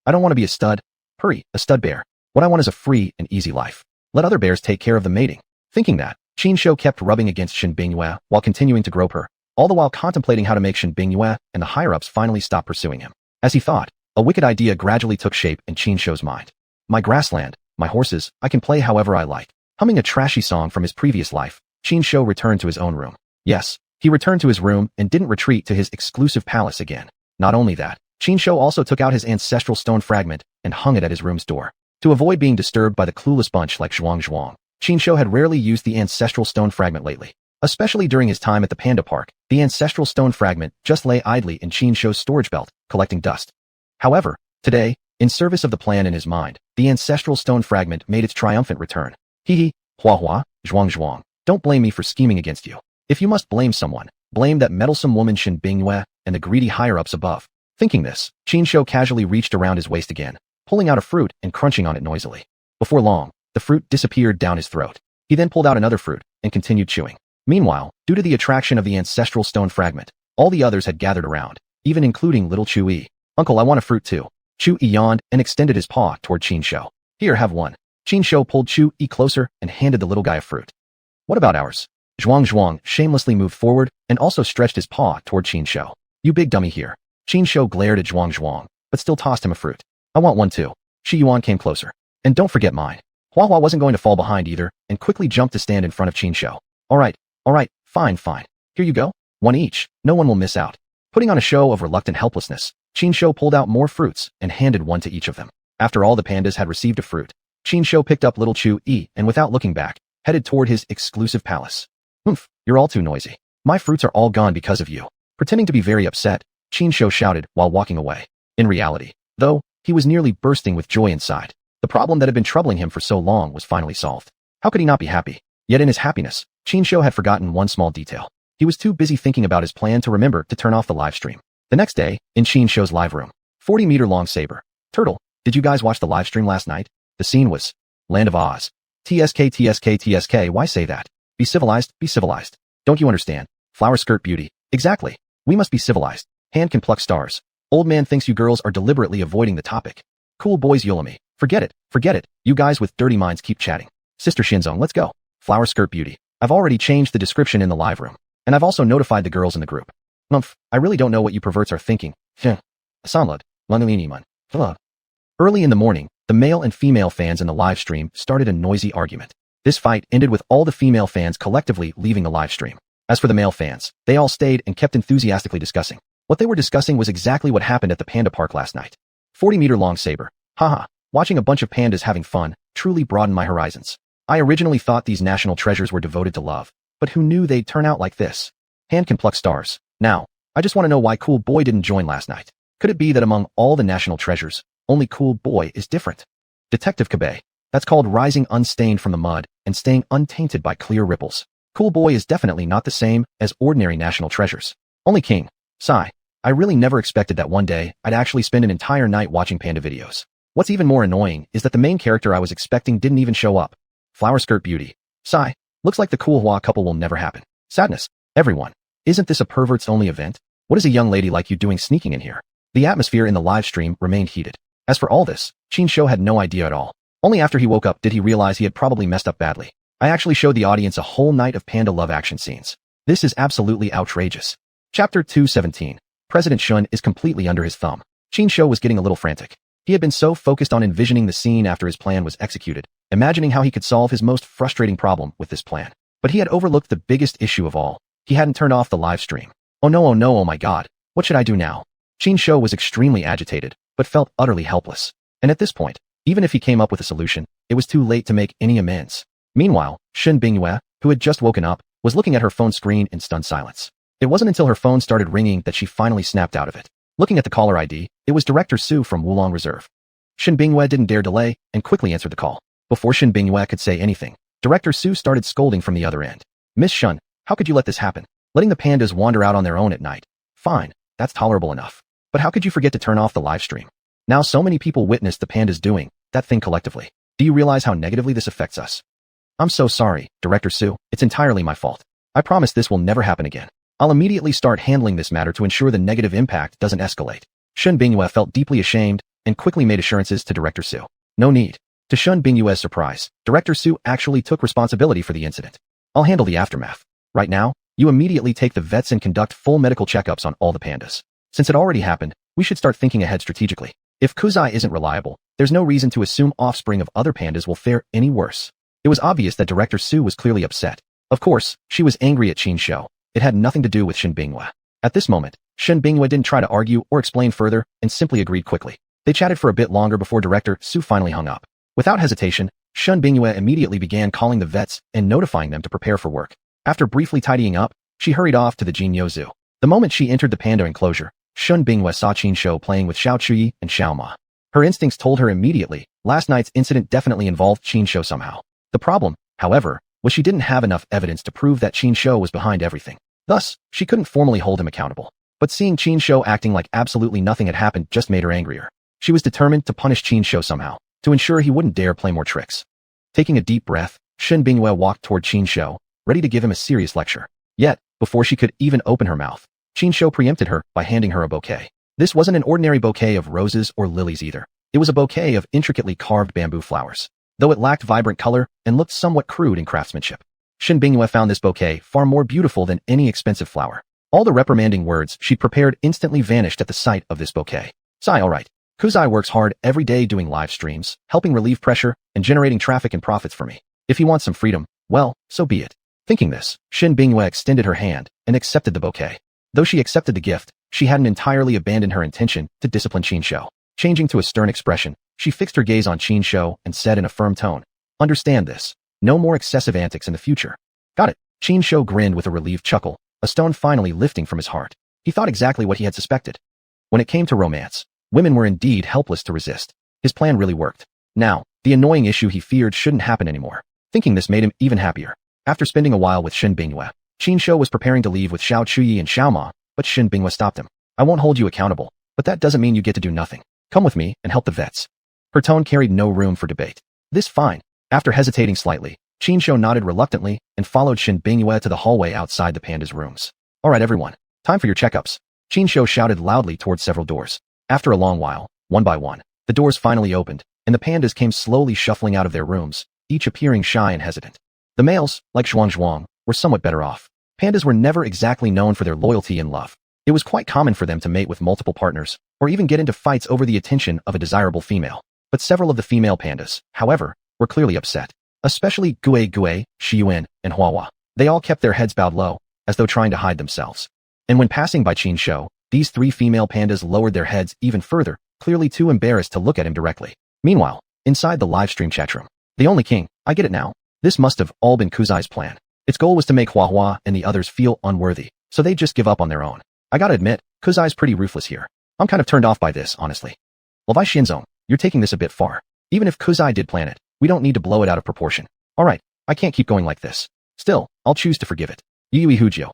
I don't want to be a stud. Hurry, a stud bear. What I want is a free and easy life. Let other bears take care of the mating. Thinking that, Qin Shou kept rubbing against Shin Bingyue while continuing to grope her, all the while contemplating how to make Shin Bingyue and the higher-ups finally stop pursuing him. As he thought, a wicked idea gradually took shape in Qin Shou's mind. My grassland, my horses, I can play however I like. Humming a trashy song from his previous life, Qin Shou returned to his own room. Yes, he returned to his room and didn't retreat to his exclusive palace again. Not only that, Qin Shou also took out his ancestral stone fragment and hung it at his room's door. To avoid being disturbed by the clueless bunch like xuanhuan, Qin Shou had rarely used the ancestral stone fragment lately. Especially during his time at the Panda Park, the ancestral stone fragment just lay idly in Qin Shou's storage belt, collecting dust. However, today, in service of the plan in his mind, the ancestral stone fragment made its triumphant return. Hee hua, zhuang. Don't blame me for scheming against you. If you must blame someone, blame that meddlesome woman Shin Bingyue and the greedy higher-ups above. Thinking this, Qin Shou casually reached around his waist again, pulling out a fruit and crunching on it noisily. Before long, the fruit disappeared down his throat. He then pulled out another fruit and continued chewing. Meanwhile, due to the attraction of the ancestral stone fragment, all the others had gathered around, even including little Chu-yi. Uncle, I want a fruit too. Chu-yi yawned and extended his paw toward Qin Shou. Here, have one. Qin Shou pulled Chu-yi closer and handed the little guy a fruit. What about ours? Zhuang shamelessly moved forward and also stretched his paw toward Qin Shou. You big dummy here. Qin Shou glared at Zhuang, but still tossed him a fruit. I want one too. Shi Yuan came closer. And don't forget mine. Hua wasn't going to fall behind either and quickly jumped to stand in front of Qin Shou. All right, Fine, fine. Here you go. One each. No one will miss out. Putting on a show of reluctant helplessness, Qinsho pulled out more fruits and handed one to each of them. After all the pandas had received a fruit, Qinsho picked up little Chu-yi and without looking back, headed toward his exclusive palace. Oomph, you're all too noisy. My fruits are all gone because of you. Pretending to be very upset, Qinsho shouted while walking away. In reality, though, he was nearly bursting with joy inside. The problem that had been troubling him for so long was finally solved. How could he not be happy? Yet in his happiness, Qinsho had forgotten one small detail. He was too busy thinking about his plan to remember to turn off the live stream. The next day, in Qinsho's live room, 40-meter-long saber. Turtle, did you guys watch the live stream last night? The scene was Land of Oz. TSK, why say that? Be civilized, be civilized. Don't you understand? Flower skirt beauty. Exactly. We must be civilized. Hand can pluck stars. Old man thinks you girls are deliberately avoiding the topic. Cool boys Yulami. Forget it, forget it. You guys with dirty minds keep chatting. Sister Shinzong, let's go. Flower skirt beauty. I've already changed the description in the live room. And I've also notified the girls in the group. I really don't know what you perverts are thinking. Samlad. Lunaliniman. Early in the morning, the male and female fans in the live stream started a noisy argument. This fight ended with all the female fans collectively leaving the live stream. As for the male fans, they all stayed and kept enthusiastically discussing. What they were discussing was exactly what happened at the panda park last night. 40-meter-long saber. Haha, watching a bunch of pandas having fun truly broadened my horizons. I originally thought these national treasures were devoted to love, but who knew they'd turn out like this? Hand can pluck stars. Now, I just want to know why Cool Boy didn't join last night. Could it be that among all the national treasures, only Cool Boy is different? Detective Kabe. That's called rising unstained from the mud and staying untainted by clear ripples. Cool Boy is definitely not the same as ordinary national treasures. Only King. Sigh. I really never expected that one day I'd actually spend an entire night watching panda videos. What's even more annoying is that the main character I was expecting didn't even show up. Flower skirt beauty. Sigh. Looks like the xuanhuan couple will never happen. Sadness. Everyone. Isn't this a pervert's only event? What is a young lady like you doing sneaking in here? The atmosphere in the live stream remained heated. As for all this, Qinsho had no idea at all. Only after he woke up did he realize he had probably messed up badly. I actually showed the audience a whole night of panda love action scenes. This is absolutely outrageous. Chapter 217. President Shun is completely under his thumb. Qinsho was getting a little frantic. He had been so focused on envisioning the scene after his plan was executed, imagining how he could solve his most frustrating problem with this plan. But he had overlooked the biggest issue of all. He hadn't turned off the live stream. Oh no, oh my god. What should I do now? Qinsho was extremely agitated, but felt utterly helpless. And at this point, even if he came up with a solution, it was too late to make any amends. Meanwhile, Shen Bingyue, who had just woken up, was looking at her phone screen in stunned silence. It wasn't until her phone started ringing that she finally snapped out of it. Looking at the caller ID, it was Director Su from Wulong Reserve. Shen Bingyue didn't dare delay and quickly answered the call. Before Shen Bingyue could say anything, Director Su started scolding from the other end. Miss Shun, how could you let this happen? Letting the pandas wander out on their own at night. Fine, that's tolerable enough. But how could you forget to turn off the live stream? Now so many people witnessed the pandas doing that thing collectively. Do you realize how negatively this affects us? I'm so sorry, Director Su. It's entirely my fault. I promise this will never happen again. I'll immediately start handling this matter to ensure the negative impact doesn't escalate. Shen Bingyue felt deeply ashamed and quickly made assurances to Director Su. No need. To Shen Bingyue's surprise, Director Su actually took responsibility for the incident. I'll handle the aftermath. Right now, you immediately take the vets and conduct full medical checkups on all the pandas. Since it already happened, we should start thinking ahead strategically. If Kuzai isn't reliable, there's no reason to assume offspring of other pandas will fare any worse. It was obvious that Director Su was clearly upset. Of course, she was angry at Qinsho. It had nothing to do with Shen Bingyue. At this moment, Shen Bingyue didn't try to argue or explain further and simply agreed quickly. They chatted for a bit longer before Director Su finally hung up. Without hesitation, Shen Bingyue immediately began calling the vets and notifying them to prepare for work. After briefly tidying up, she hurried off to the Jinyo Zoo. The moment she entered the panda enclosure, Shen Bingyue saw Qinsho playing with Xiao Chuyi and Xiao Ma. Her instincts told her immediately, last night's incident definitely involved Qinsho somehow. The problem, however, was she didn't have enough evidence to prove that Qinsho was behind everything. Thus, she couldn't formally hold him accountable. But seeing Qinsho acting like absolutely nothing had happened just made her angrier. She was determined to punish Qinsho somehow, to ensure he wouldn't dare play more tricks. Taking a deep breath, Shen Bingyue walked toward Qinsho, ready to give him a serious lecture. Yet, before she could even open her mouth, Qinsho preempted her by handing her a bouquet. This wasn't an ordinary bouquet of roses or lilies either. It was a bouquet of intricately carved bamboo flowers. Though it lacked vibrant color and looked somewhat crude in craftsmanship, Shen Bingyue found this bouquet far more beautiful than any expensive flower. All the reprimanding words she'd prepared instantly vanished at the sight of this bouquet. Sigh, alright. Kuzai works hard every day doing live streams, helping relieve pressure and generating traffic and profits for me. If he wants some freedom, well, so be it. Thinking this, Shin Bingyue extended her hand and accepted the bouquet. Though she accepted the gift, she hadn't entirely abandoned her intention to discipline Qin Shou. Changing to a stern expression, she fixed her gaze on Qin Shou and said in a firm tone, "Understand this. No more excessive antics in the future." "Got it." Qin Shou grinned with a relieved chuckle, a stone finally lifting from his heart. He thought exactly what he had suspected. When it came to romance, women were indeed helpless to resist. His plan really worked. Now, the annoying issue he feared shouldn't happen anymore. Thinking this made him even happier. After spending a while with Shin Bingyue, Qin Shou was preparing to leave with Xiao Chuyi and Xiao Ma, but Shin Bingyue stopped him. "I won't hold you accountable, but that doesn't mean you get to do nothing. Come with me and help the vets." Her tone carried no room for debate. "This fine." After hesitating slightly, Qin Shou nodded reluctantly and followed Shin Bingyue to the hallway outside the panda's rooms. "All right, everyone. Time for your checkups." Qin Shou shouted loudly towards several doors. After a long while, one by one, the doors finally opened, and the pandas came slowly shuffling out of their rooms, each appearing shy and hesitant. The males, like xuanhuan, were somewhat better off. Pandas were never exactly known for their loyalty and love. It was quite common for them to mate with multiple partners, or even get into fights over the attention of a desirable female. But several of the female pandas, however, were clearly upset. Especially Gue, Xiyuan, and Huahua. They all kept their heads bowed low, as though trying to hide themselves. And when passing by Qin Shou, these three female pandas lowered their heads even further, clearly too embarrassed to look at him directly. Meanwhile, inside the livestream chatroom, the only king, I get it now. This must have all been Kuzai's plan. Its goal was to make Huahua and the others feel unworthy, so they'd just give up on their own. I gotta admit, Kuzai's pretty ruthless here. I'm kind of turned off by this, honestly. Levi Shinzong, you're taking this a bit far. Even if Kuzai did plan it, we don't need to blow it out of proportion. Alright, I can't keep going like this. Still, I'll choose to forgive it. Yui Hujio.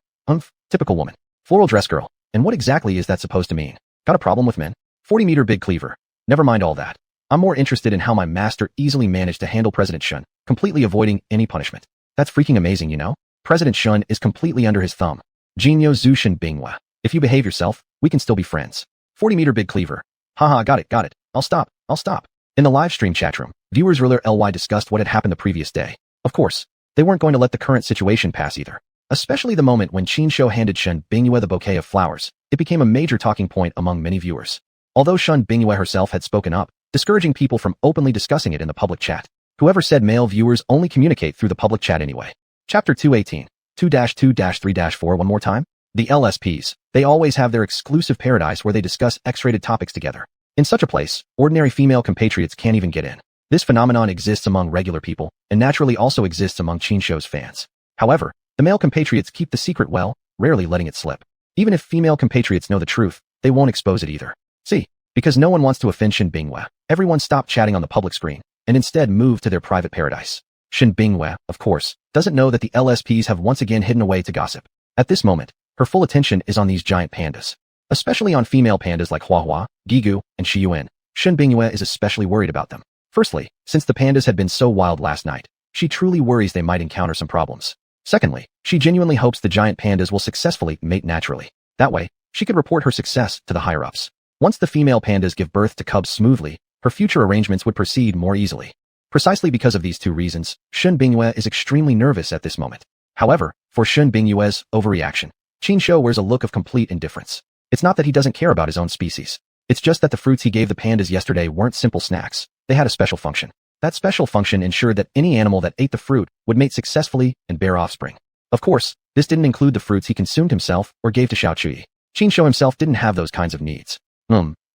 Typical woman. Floral dress girl. And what exactly is that supposed to mean? Got a problem with men? 40-meter big cleaver. Never mind all that. I'm more interested in how my master easily managed to handle President Shun, completely avoiding any punishment. That's freaking amazing, you know? President Shun is completely under his thumb. Jinyo Zushin Binghua. If you behave yourself, we can still be friends. 40-meter big cleaver. Haha, got it. I'll stop. In the live stream chatroom, viewers ly discussed what had happened the previous day. Of course, they weren't going to let the current situation pass either. Especially the moment when Qin Shou handed Shen Bingyue the bouquet of flowers, it became a major talking point among many viewers. Although Shen Bingyue herself had spoken up, discouraging people from openly discussing it in the public chat. Whoever said male viewers only communicate through the public chat anyway. Chapter 218. 2-2-3-4 one more time? The LSPs. They always have their exclusive paradise where they discuss X-rated topics together. In such a place, ordinary female compatriots can't even get in. This phenomenon exists among regular people, and naturally also exists among Qin Shou's fans. However, the male compatriots keep the secret well, rarely letting it slip. Even if female compatriots know the truth, they won't expose it either. See, because no one wants to offend Shin Bingyue, everyone stopped chatting on the public screen, and instead moved to their private paradise. Shin Bingyue, of course, doesn't know that the LSPs have once again hidden away to gossip. At this moment, her full attention is on these giant pandas. Especially on female pandas like Huahua, Gigu, and Xiyuan. Shin Bingyue is especially worried about them. Firstly, since the pandas had been so wild last night, she truly worries they might encounter some problems. Secondly, she genuinely hopes the giant pandas will successfully mate naturally. That way, she could report her success to the higher-ups. Once the female pandas give birth to cubs smoothly, her future arrangements would proceed more easily. Precisely because of these two reasons, Shin Bingyue is extremely nervous at this moment. However, for Shin Bingyue's overreaction, Qin Shou wears a look of complete indifference. It's not that he doesn't care about his own species. It's just that the fruits he gave the pandas yesterday weren't simple snacks. They had a special function. That special function ensured that any animal that ate the fruit would mate successfully and bear offspring. Of course, this didn't include the fruits he consumed himself or gave to Xiao Chuyi. Qin Shou himself didn't have those kinds of needs.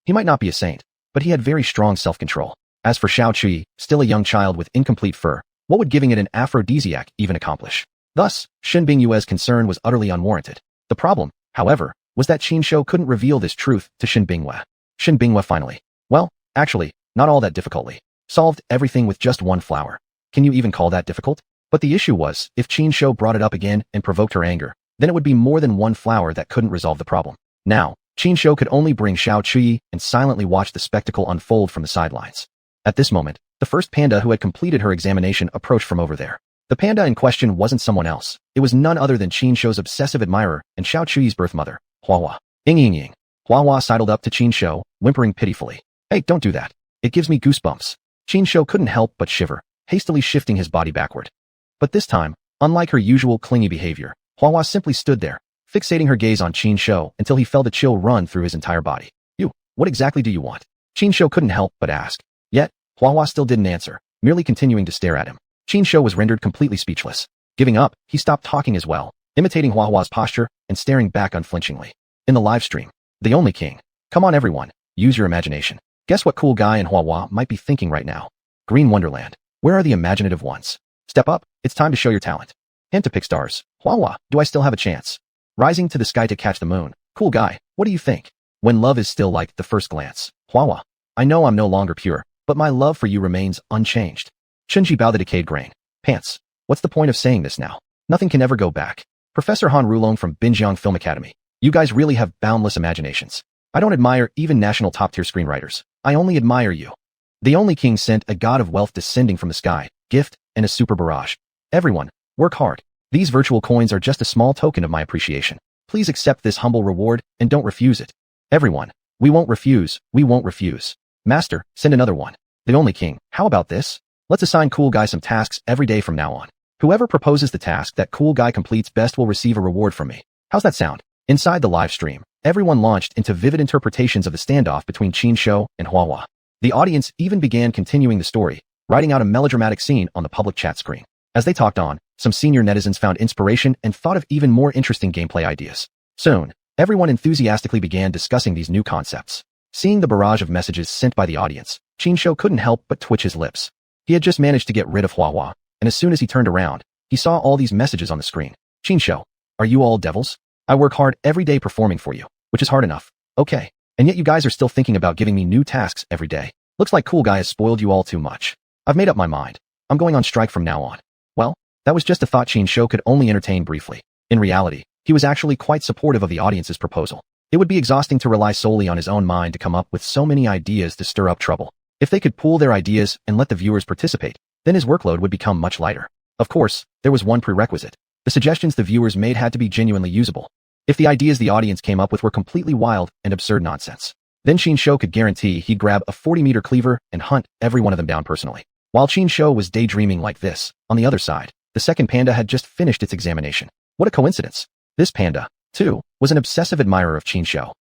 He might not be a saint, but he had very strong self-control. As for Xiao Chuyi, still a young child with incomplete fur, what would giving it an aphrodisiac even accomplish? Thus, Shin Bingyue's concern was utterly unwarranted. The problem, however, was that Qin Shou couldn't reveal this truth to Shin Bingyue. Shin Bingyue finally, well, actually, not all that difficultly, solved everything with just one flower. Can you even call that difficult? But the issue was, if Qin Shou brought it up again and provoked her anger, then it would be more than one flower that couldn't resolve the problem. Now, Qin Shou could only bring Xiao Chuyi and silently watch the spectacle unfold from the sidelines. At this moment, the first panda who had completed her examination approached from over there. The panda in question wasn't someone else. It was none other than Qin Shou's obsessive admirer and Xiao Chuyi's birth mother, Huahua. Ying. Huahua sidled up to Qin Shou, whimpering pitifully. Hey, don't do that. It gives me goosebumps. Qin Shou couldn't help but shiver, hastily shifting his body backward. But this time, unlike her usual clingy behavior, Huahua simply stood there, fixating her gaze on Qin Shou until he felt a chill run through his entire body. What exactly do you want? Qin Shou couldn't help but ask. Yet, Huahua still didn't answer, merely continuing to stare at him. Qin Shou was rendered completely speechless. Giving up, he stopped talking as well, imitating Huahua's posture and staring back unflinchingly. In the live stream, the only king. Come on everyone, use your imagination. Guess what cool guy and Huahua might be thinking right now? Green Wonderland. Where are the imaginative ones? Step up, it's time to show your talent. And to pick stars. Huahua, do I still have a chance? Rising to the sky to catch the moon. Cool guy, what do you think? When love is still like the first glance. Huahua, I know I'm no longer pure, but my love for you remains unchanged. Shunji Bao the decayed grain. Pants. What's the point of saying this now? Nothing can ever go back. Professor Han Rulong from Binjiang Film Academy. You guys really have boundless imaginations. I don't admire even national top-tier screenwriters. I only admire you. The only king sent a god of wealth descending from the sky, gift, and a super barrage. Everyone, work hard. These virtual coins are just a small token of my appreciation. Please accept this humble reward and don't refuse it. Everyone, we won't refuse, we won't refuse. Master, send another one. The only king, how about this? Let's assign cool guy some tasks every day from now on. Whoever proposes the task that cool guy completes best will receive a reward from me. How's that sound? Inside the live stream, everyone launched into vivid interpretations of the standoff between Qin Shou and Huahua. The audience even began continuing the story, writing out a melodramatic scene on the public chat screen. As they talked on, some senior netizens found inspiration and thought of even more interesting gameplay ideas. Soon, everyone enthusiastically began discussing these new concepts. Seeing the barrage of messages sent by the audience, Qin Shou couldn't help but twitch his lips. He had just managed to get rid of Huahua, and as soon as he turned around, he saw all these messages on the screen. Qin Shou, are you all devils? I work hard every day performing for you, which is hard enough. Okay. And yet you guys are still thinking about giving me new tasks every day. Looks like cool guy has spoiled you all too much. I've made up my mind. I'm going on strike from now on. Well, that was just a thought Qin Shou could only entertain briefly. In reality, he was actually quite supportive of the audience's proposal. It would be exhausting to rely solely on his own mind to come up with so many ideas to stir up trouble. If they could pool their ideas and let the viewers participate, then his workload would become much lighter. Of course, there was one prerequisite. The suggestions the viewers made had to be genuinely usable. If the ideas the audience came up with were completely wild and absurd nonsense, then Qin Shou could guarantee he'd grab a 40-meter cleaver and hunt every one of them down personally. While Qin Shou was daydreaming like this, on the other side, the second panda had just finished its examination. What a coincidence. This panda, too, was an obsessive admirer of Qin Shou.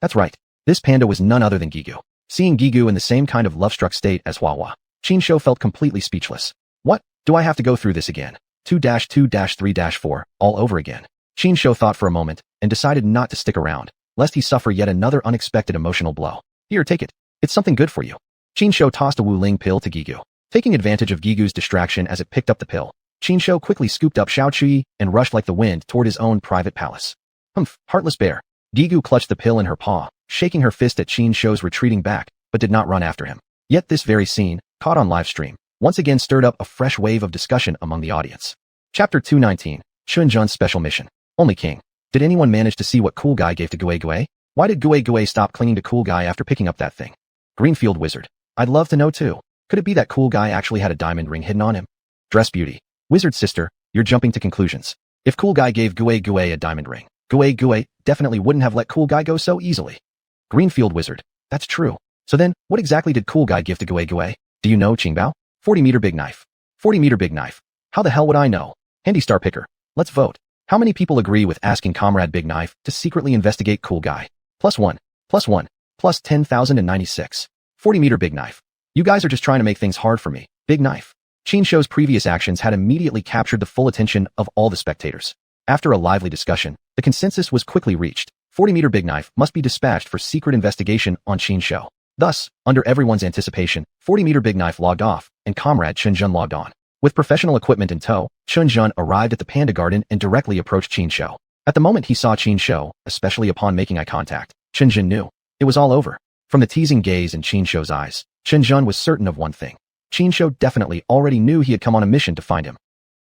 That's right, this panda was none other than Gigu. Seeing Gigu in the same kind of love-struck state as Huahua, Qin Shou felt completely speechless. What? Do I have to go through this again? 2-2-3-4, all over again. Qin Shou thought for a moment and decided not to stick around, lest he suffer yet another unexpected emotional blow. Here, take it. It's something good for you. Qin Shou tossed a Wu Ling pill to Gigu. Taking advantage of Gigu's distraction as it picked up the pill, Qin Shou quickly scooped up Xiao Qi and rushed like the wind toward his own private palace. Humph, heartless bear. Gigu clutched the pill in her paw, shaking her fist at Qin Shou's retreating back, but did not run after him. Yet this very scene, caught on live stream, once again stirred up a fresh wave of discussion among the audience. Chapter 219, Xuanhuan's Special Mission. Only King. Did anyone manage to see what Cool Guy gave to Gue? Why did Gue stop clinging to Cool Guy after picking up that thing? Greenfield Wizard. I'd love to know too. Could it be that Cool Guy actually had a diamond ring hidden on him? Dress Beauty. Wizard sister, you're jumping to conclusions. If Cool Guy gave Gue a diamond ring, Gue definitely wouldn't have let Cool Guy go so easily. Greenfield Wizard. That's true. So then, what exactly did Cool Guy give to Gue? Do you know, Qingbao? 40-meter big knife. 40-meter big knife. How the hell would I know? Handy Star Picker. Let's vote. How many people agree with asking Comrade Big Knife to secretly investigate Cool Guy? +1, +1, plus 10,096. 40-meter Big Knife. You guys are just trying to make things hard for me. Big Knife. Qin Shou's previous actions had immediately captured the full attention of all the spectators. After a lively discussion, the consensus was quickly reached. 40-meter Big Knife must be dispatched for secret investigation on Qin Shou. Thus, under everyone's anticipation, 40-meter Big Knife logged off, and Comrade Xuanhuan logged on. With professional equipment in tow, Xuanhuan arrived at the Panda Garden and directly approached Qin Shou. At the moment he saw Qin Shou, especially upon making eye contact, Xuanhuan knew. It was all over. From the teasing gaze in Qin Shou's eyes, Xuanhuan was certain of one thing. Qin Shou definitely already knew he had come on a mission to find him.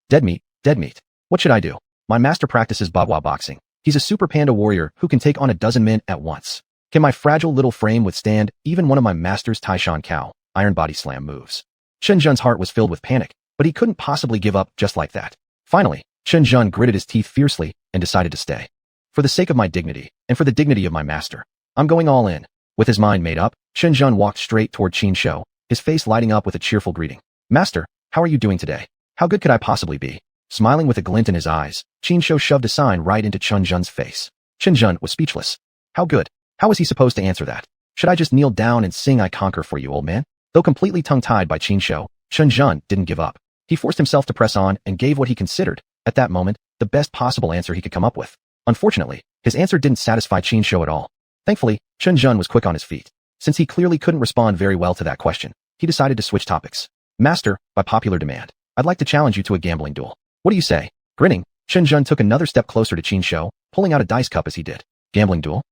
Dead meat, dead meat. What should I do? My master practices Bagua boxing. He's a super panda warrior who can take on a dozen men at once. Can my fragile little frame withstand even one of my master's Taishan Cow, iron body slam moves? Xuanhuan's heart was filled with panic, but he couldn't possibly give up just like that. Finally, Xuanhuan gritted his teeth fiercely and decided to stay. For the sake of my dignity, and for the dignity of my master, I'm going all in. With his mind made up, Xuanhuan walked straight toward Qin Shou, his face lighting up with a cheerful greeting. Master, how are you doing today? How good could I possibly be? Smiling with a glint in his eyes, Qin Shou shoved a sign right into Xuanhuan's face. Xuanhuan was speechless. How good? How was he supposed to answer that? Should I just kneel down and sing I conquer for you, old man? Though completely tongue-tied by Qin Shou, Xuanhuan didn't give up. He forced himself to press on and gave what he considered At that moment, the best possible answer he could come up with. Unfortunately, his answer didn't satisfy Qin Shou at all. Thankfully, Chen Jun was quick on his feet. Since he clearly couldn't respond very well to that question, he decided to switch topics. Master, by popular demand, I'd like to challenge you to a gambling duel. What do you say? Grinning, Chen Jun took another step closer to Qin Shou, pulling out a dice cup as he did. Gambling duel?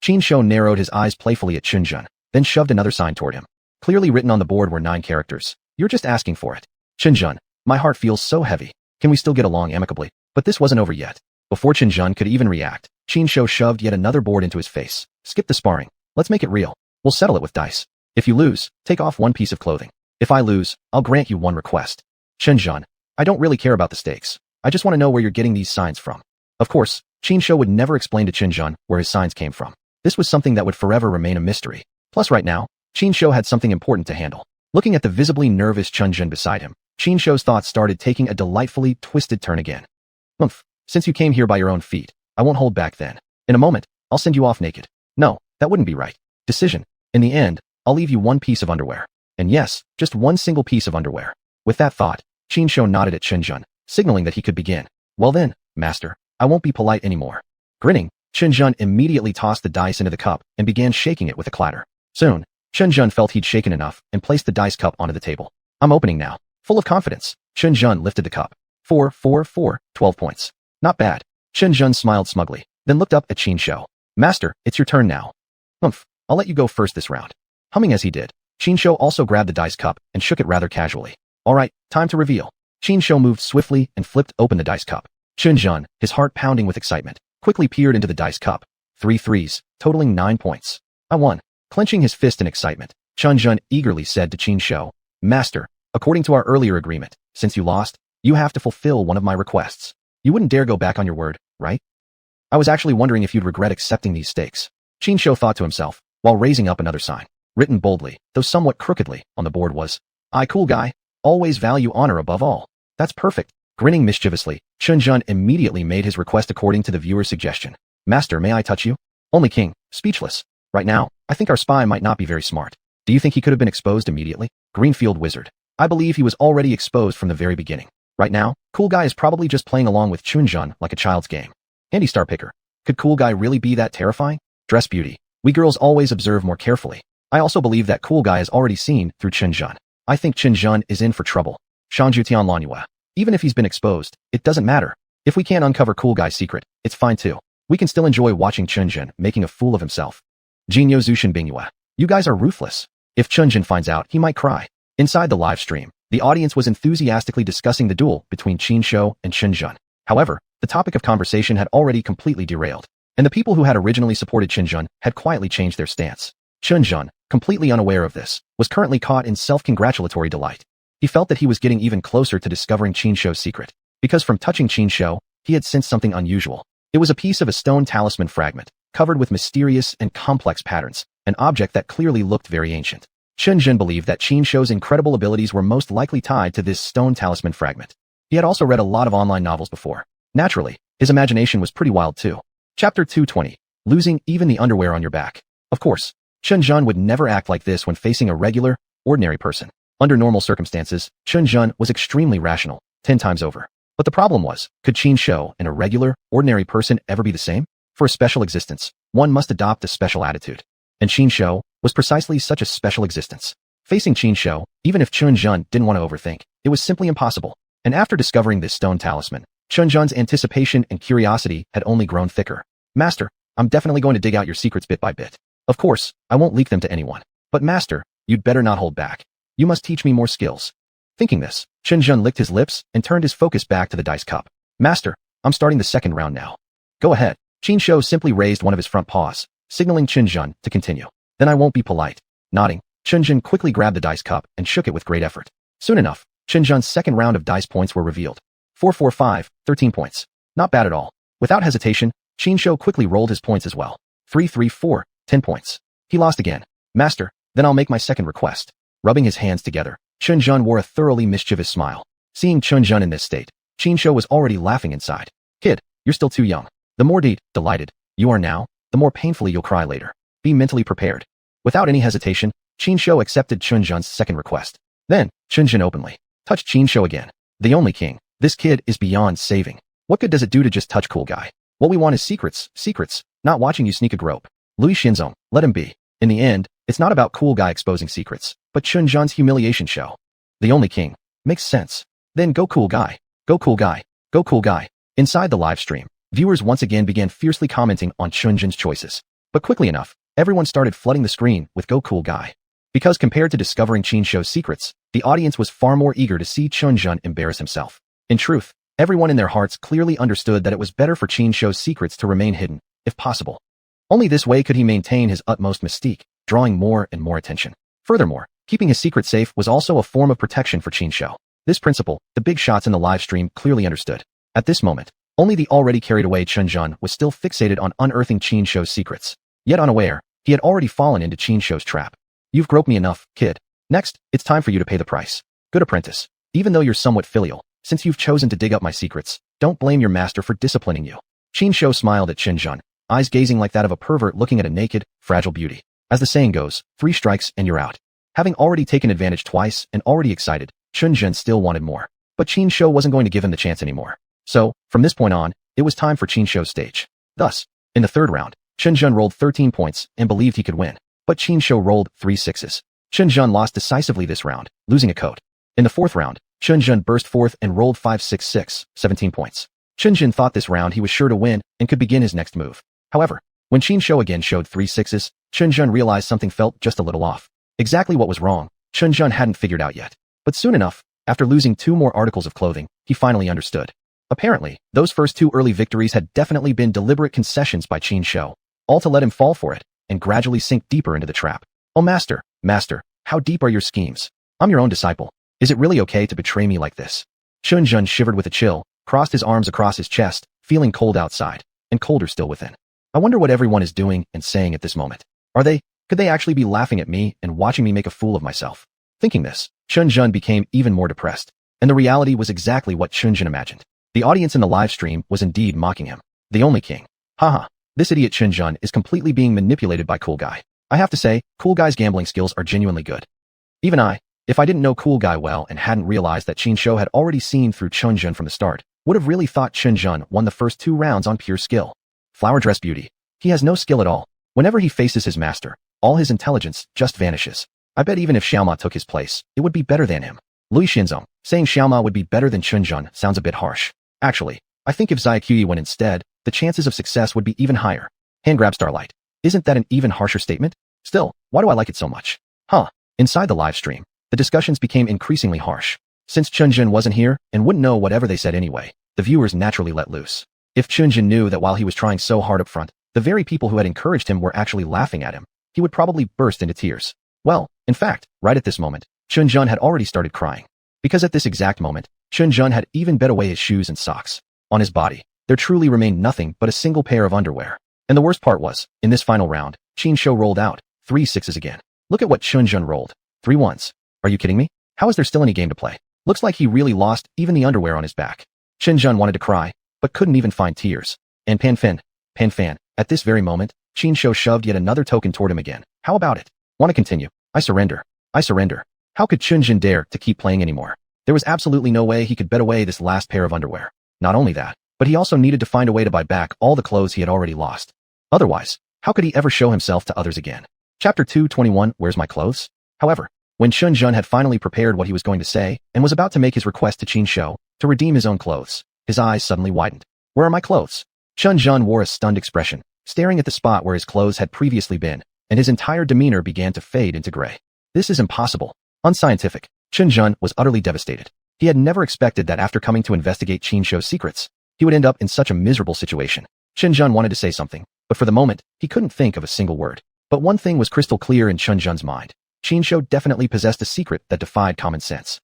Qin Shou narrowed his eyes playfully at Chen Jun, then shoved another sign toward him. Clearly written on the board were 9 characters. You're just asking for it. Chen Jun, my heart feels so heavy. Can we still get along amicably? But this wasn't over yet. Before Chen Jun could even react, Qin Shou shoved yet another board into his face. Skip the sparring. Let's make it real. We'll settle it with dice. If you lose, take off 1 piece of clothing. If I lose, I'll grant you 1 request. Chen Jun, I don't really care about the stakes. I just want to know where you're getting these signs from. Of course, Qin Shou would never explain to Chen Jun where his signs came from. This was something that would forever remain a mystery. Plus right now, Qin Shou had something important to handle. Looking at the visibly nervous Chen Jun beside him, Qin Shou's thoughts started taking a delightfully twisted turn again. Since you came here by your own feet, I won't hold back then. In a moment, I'll send you off naked. No, that wouldn't be right. Decision. In the end, I'll leave you 1 piece of underwear. And yes, just 1 single piece of underwear. With that thought, Qin Shou nodded at Chen Jun, signaling that he could begin. Well then, master, I won't be polite anymore. Grinning, Chen Jun immediately tossed the dice into the cup and began shaking it with a clatter. Soon, Chen Jun felt he'd shaken enough and placed the dice cup onto the table. I'm opening now. Full of confidence, Chen Jun lifted the cup. 4, 4, 4, 12 points. Not bad. Chen Jun smiled smugly, then looked up at Qin Shou. Master, it's your turn now. I'll let you go first this round. Humming as he did, Qin Shou also grabbed the dice cup and shook it rather casually. Alright, time to reveal. Qin Shou moved swiftly and flipped open the dice cup. Chen Jun, his heart pounding with excitement, quickly peered into the dice cup. 3 threes, totaling 9 points. I won. Clenching his fist in excitement, Chen Jun eagerly said to Qin Shou, Master, according to our earlier agreement, since you lost, you have to fulfill one of my requests. You wouldn't dare go back on your word, right? I was actually wondering if you'd regret accepting these stakes. Qin Shou thought to himself, while raising up another sign. Written boldly, though somewhat crookedly, on the board was, I cool guy, always value honor above all. That's perfect. Grinning mischievously, Chen Jun immediately made his request according to the viewer's suggestion. Master, may I touch you? Only King, speechless. Right now, I think our spy might not be very smart. Do you think he could have been exposed immediately? Greenfield Wizard. I believe he was already exposed from the very beginning. Right now, Cool Guy is probably just playing along with Chen Jun like a child's game. Handy Star Picker. Could Cool Guy really be that terrifying? Dress Beauty. We girls always observe more carefully. I also believe that Cool Guy is already seen through Chen Jun. I think Chen Jun is in for trouble. Xuanhuan. Even if he's been exposed, it doesn't matter. If we can't uncover Cool Guy's secret, it's fine too. We can still enjoy watching Chen Jun making a fool of himself. Jinyo Zushin Bingyue. You guys are ruthless. If Chen Jun finds out, he might cry. Inside the live stream, the audience was enthusiastically discussing the duel between Qin Shou and Chen Jun. However, the topic of conversation had already completely derailed, and the people who had originally supported Chen Jun had quietly changed their stance. Chen Jun, completely unaware of this, was currently caught in self-congratulatory delight. He felt that he was getting even closer to discovering Qin Shou's secret, because from touching Qin Shou, he had sensed something unusual. It was a piece of a stone talisman fragment, covered with mysterious and complex patterns, an object that clearly looked very ancient. Chen Jun believed that Qin Shou's incredible abilities were most likely tied to this stone talisman fragment. He had also read a lot of online novels before. Naturally, his imagination was pretty wild too. Chapter 220. Losing even the underwear on your back. Of course, Chen Jun would never act like this when facing a regular, ordinary person. Under normal circumstances, Chen Jun was extremely rational, 10 times over. But the problem was, could Qin Shou and a regular, ordinary person ever be the same? For a special existence, one must adopt a special attitude. And Qin Shou was precisely such a special existence. Facing Qin Shou, even if Chen Jun didn't want to overthink, it was simply impossible. And after discovering this stone talisman, Chen Jun's anticipation and curiosity had only grown thicker. Master, I'm definitely going to dig out your secrets bit by bit. Of course, I won't leak them to anyone. But master, you'd better not hold back. You must teach me more skills. Thinking this, Chen Jun licked his lips and turned his focus back to the dice cup. Master, I'm starting the second round now. Go ahead. Qin Shou simply raised one of his front paws, signaling Chen Jun to continue. Then I won't be polite. Nodding, Chen Jun quickly grabbed the dice cup and shook it with great effort. Soon enough, Chen Jun's second round of dice points were revealed. 4, 4, 5, 13 points. Not bad at all. Without hesitation, Qin Shou quickly rolled his points as well. 3, 3, 4, 10 points. He lost again. Master, then I'll make my second request. Rubbing his hands together, Chen Jun wore a thoroughly mischievous smile. Seeing Chen Jun in this state, Qin Shou was already laughing inside. Kid, you're still too young. The more delighted you are now, the more painfully you'll cry later. Be mentally prepared. Without any hesitation, Qin Shou accepted Chen Jun's second request. Then, Chen Jun openly touched Qin Shou again. The only king, This kid is beyond saving. What good does it do to just touch cool guy? What we want is secrets, not watching you sneak a grope. Louis Xinzong, let him be. In the end, it's not about cool guy exposing secrets, but Chunzhan's humiliation show. The only king. Makes sense. Then go cool guy. Go cool guy. Go cool guy. Inside the live stream, viewers once again began fiercely commenting on Chunzhan's choices. But quickly enough, everyone started flooding the screen with go cool guy. Because compared to discovering Qinshuo's secrets, the audience was far more eager to see Chunzhan embarrass himself. In truth, everyone in their hearts clearly understood that it was better for Qinshuo's secrets to remain hidden, if possible. Only this way could he maintain his utmost mystique, drawing more and more attention. Furthermore, keeping his secret safe was also a form of protection for Qinshuo. This principle, the big shots in the live stream clearly understood. At this moment, only the already carried away Chunzhan was still fixated on unearthing Qinshuo's secrets. Yet unaware, he had already fallen into Qinshuo's trap. You've groped me enough, kid. Next, it's time for you to pay the price. Good apprentice. Even though you're somewhat filial, since you've chosen to dig up my secrets, don't blame your master for disciplining you. Qinshuo smiled at Chunzhan, eyes gazing like that of a pervert looking at a naked, fragile beauty. As the saying goes, 3 strikes and you're out. Having already taken advantage twice and already excited, Chunzhan still wanted more. But Qinshuo wasn't going to give him the chance anymore. So, from this point on, it was time for Qinshuo's stage. Thus, in the third round, Chunzhan rolled 13 points and believed he could win. But Qinshuo rolled 3 sixes. Chunzhan lost decisively this round, losing a coat. In the fourth round, Chunzhan burst forth and rolled 5 6 6, 17 points. Chunzhan thought this round he was sure to win and could begin his next move. However, when Qinshuo again showed 3 sixes, Chunzhan realized something felt just a little off. Exactly what was wrong, Chunzhan hadn't figured out yet. But soon enough, after losing 2 more articles of clothing, he finally understood. Apparently, those first 2 early victories had definitely been deliberate concessions by Qinshuo, all to let him fall for it and gradually sink deeper into the trap. Oh master, how deep are your schemes? I'm your own disciple. Is it really okay to betray me like this? Chunzhan shivered with a chill, crossed his arms across his chest, feeling cold outside, and colder still within. I wonder what everyone is doing and saying at this moment. Could they actually be laughing at me and watching me make a fool of myself? Thinking this, Chunzhan became even more depressed, and the reality was exactly what Chunzhan imagined. The audience in the live stream was indeed mocking him. The only king. Haha, this idiot Chunzhan is completely being manipulated by Cool Guy. I have to say, Cool Guy's gambling skills are genuinely good. Even I, if I didn't know Cool Guy well and hadn't realized that Qinshuo had already seen through Chunzhan from the start, would have really thought Chunzhan won the first 2 rounds on pure skill. Flower dress beauty. He has no skill at all. Whenever he faces his master, all his intelligence just vanishes. I bet even if Xiaoma took his place, it would be better than him. Louis Xinzong, saying Xiaoma would be better than Chunzhan sounds a bit harsh. Actually, I think if Xiaoqi went instead, the chances of success would be even higher. Hand grab Starlight. Isn't that an even harsher statement? Still, why do I like it so much? Inside the live stream, the discussions became increasingly harsh. Since Chunzhan wasn't here and wouldn't know whatever they said anyway, the viewers naturally let loose. If Chunzhan knew that while he was trying so hard up front, the very people who had encouraged him were actually laughing at him, he would probably burst into tears. Well, in fact, right at this moment, Chunzhan had already started crying. Because at this exact moment, Chunzhan had even bet away his shoes and socks. On his body, there truly remained nothing but a single pair of underwear. And the worst part was, in this final round, Qinshuo rolled out 3 sixes again. Look at what Chunzhan rolled. 3 ones. Are you kidding me? How is there still any game to play? Looks like he really lost even the underwear on his back. Chunzhan wanted to cry, but couldn't even find tears. And Pan Fan, at this very moment, Qinshuo shoved yet another token toward him again. How about it? Want to continue? I surrender. How could Chunzhan dare to keep playing anymore? There was absolutely no way he could bet away this last pair of underwear. Not only that, but he also needed to find a way to buy back all the clothes he had already lost. Otherwise, how could he ever show himself to others again? Chapter 221, Where's My Clothes? However, when Chunzhan had finally prepared what he was going to say and was about to make his request to Qinshuo to redeem his own clothes, his eyes suddenly widened. Where are my clothes? Chunzhan wore a stunned expression, staring at the spot where his clothes had previously been, and his entire demeanor began to fade into gray. This is impossible. Unscientific. Chunzhan was utterly devastated. He had never expected that after coming to investigate Qinshuo's secrets, he would end up in such a miserable situation. Chunzhan wanted to say something, but for the moment, he couldn't think of a single word. But one thing was crystal clear in Chunzhan's mind. Qinshuo definitely possessed a secret that defied common sense.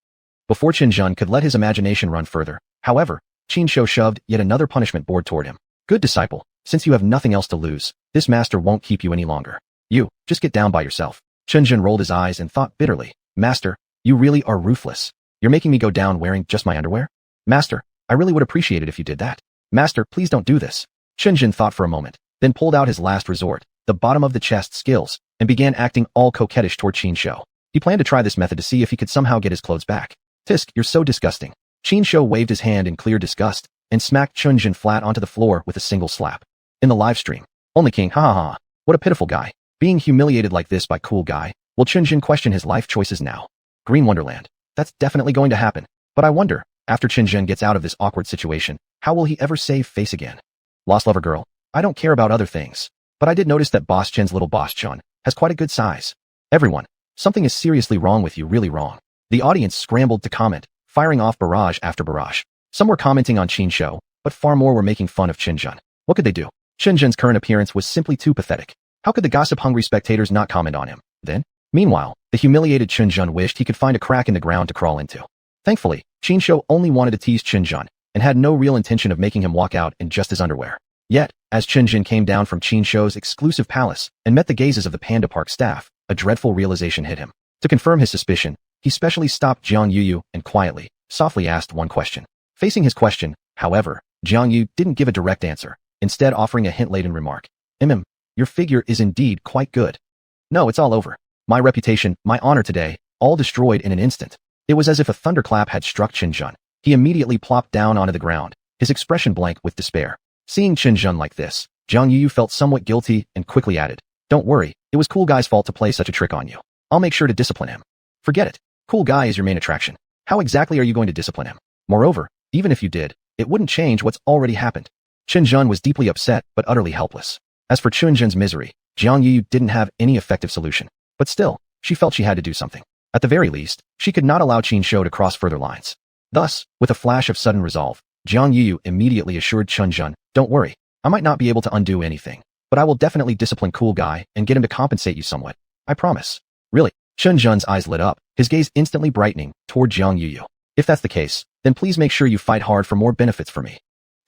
Before Chunzhan could let his imagination run further, however, Qinshuo shoved yet another punishment board toward him. Good disciple, since you have nothing else to lose, this master won't keep you any longer. You, just get down by yourself. Chunzhan rolled his eyes and thought bitterly, Master, you really are ruthless. You're making me go down wearing just my underwear? Master, I really would appreciate it if you did that. Master, please don't do this. Chunzhan thought for a moment, then pulled out his last resort, the bottom of the chest skills, and began acting all coquettish toward Qinshuo. He planned to try this method to see if he could somehow get his clothes back. Tisk, you're so disgusting. Qin Shou waved his hand in clear disgust and smacked Chunjin flat onto the floor with a single slap. In the live stream, only King, ha ha ha, what a pitiful guy. Being humiliated like this by cool guy. Will Chunjin question his life choices now? Green Wonderland. That's definitely going to happen. But I wonder, after Chunjin gets out of this awkward situation, how will he ever save face again? Lost lover girl. I don't care about other things. But I did notice that Boss Chen's little Boss Chun has quite a good size. Everyone, something is seriously wrong with you, really wrong. The audience scrambled to comment, firing off barrage after barrage. Some were commenting on Qin Shou, but far more were making fun of Chunjin. What could they do? Chunjin's current appearance was simply too pathetic. How could the gossip-hungry spectators not comment on him, then? Meanwhile, the humiliated Chunjin wished he could find a crack in the ground to crawl into. Thankfully, Qin Shou only wanted to tease Chunjin and had no real intention of making him walk out in just his underwear. Yet, as Chunjin came down from Qin Shou's exclusive palace and met the gazes of the Panda Park staff, a dreadful realization hit him. To confirm his suspicion, he specially stopped Jiang Yuyu and quietly, softly asked one question. Facing his question, however, Jiang Yu didn't give a direct answer, instead offering a hint-laden remark. Your figure is indeed quite good. No, it's all over. My reputation, my honor today, all destroyed in an instant. It was as if a thunderclap had struck Chunjin. He immediately plopped down onto the ground, his expression blank with despair. Seeing Chunjin like this, Jiang Yu felt somewhat guilty and quickly added, "Don't worry, it was Cool Guy's fault to play such a trick on you. I'll make sure to discipline him." Forget it. Cool Guy is your main attraction. How exactly are you going to discipline him? Moreover, even if you did, it wouldn't change what's already happened. Chunjin was deeply upset but utterly helpless. As for Chunjin's misery, Jiang Yu didn't have any effective solution. But still, she felt she had to do something. At the very least, she could not allow Qin Shou to cross further lines. Thus, with a flash of sudden resolve, Jiang Yu immediately assured Chunjin, "Don't worry, I might not be able to undo anything, but I will definitely discipline Cool Guy and get him to compensate you somewhat. I promise." Really? Chunjin's eyes lit up, his gaze instantly brightening toward Jiang Yu. "If that's the case, then please make sure you fight hard for more benefits for me."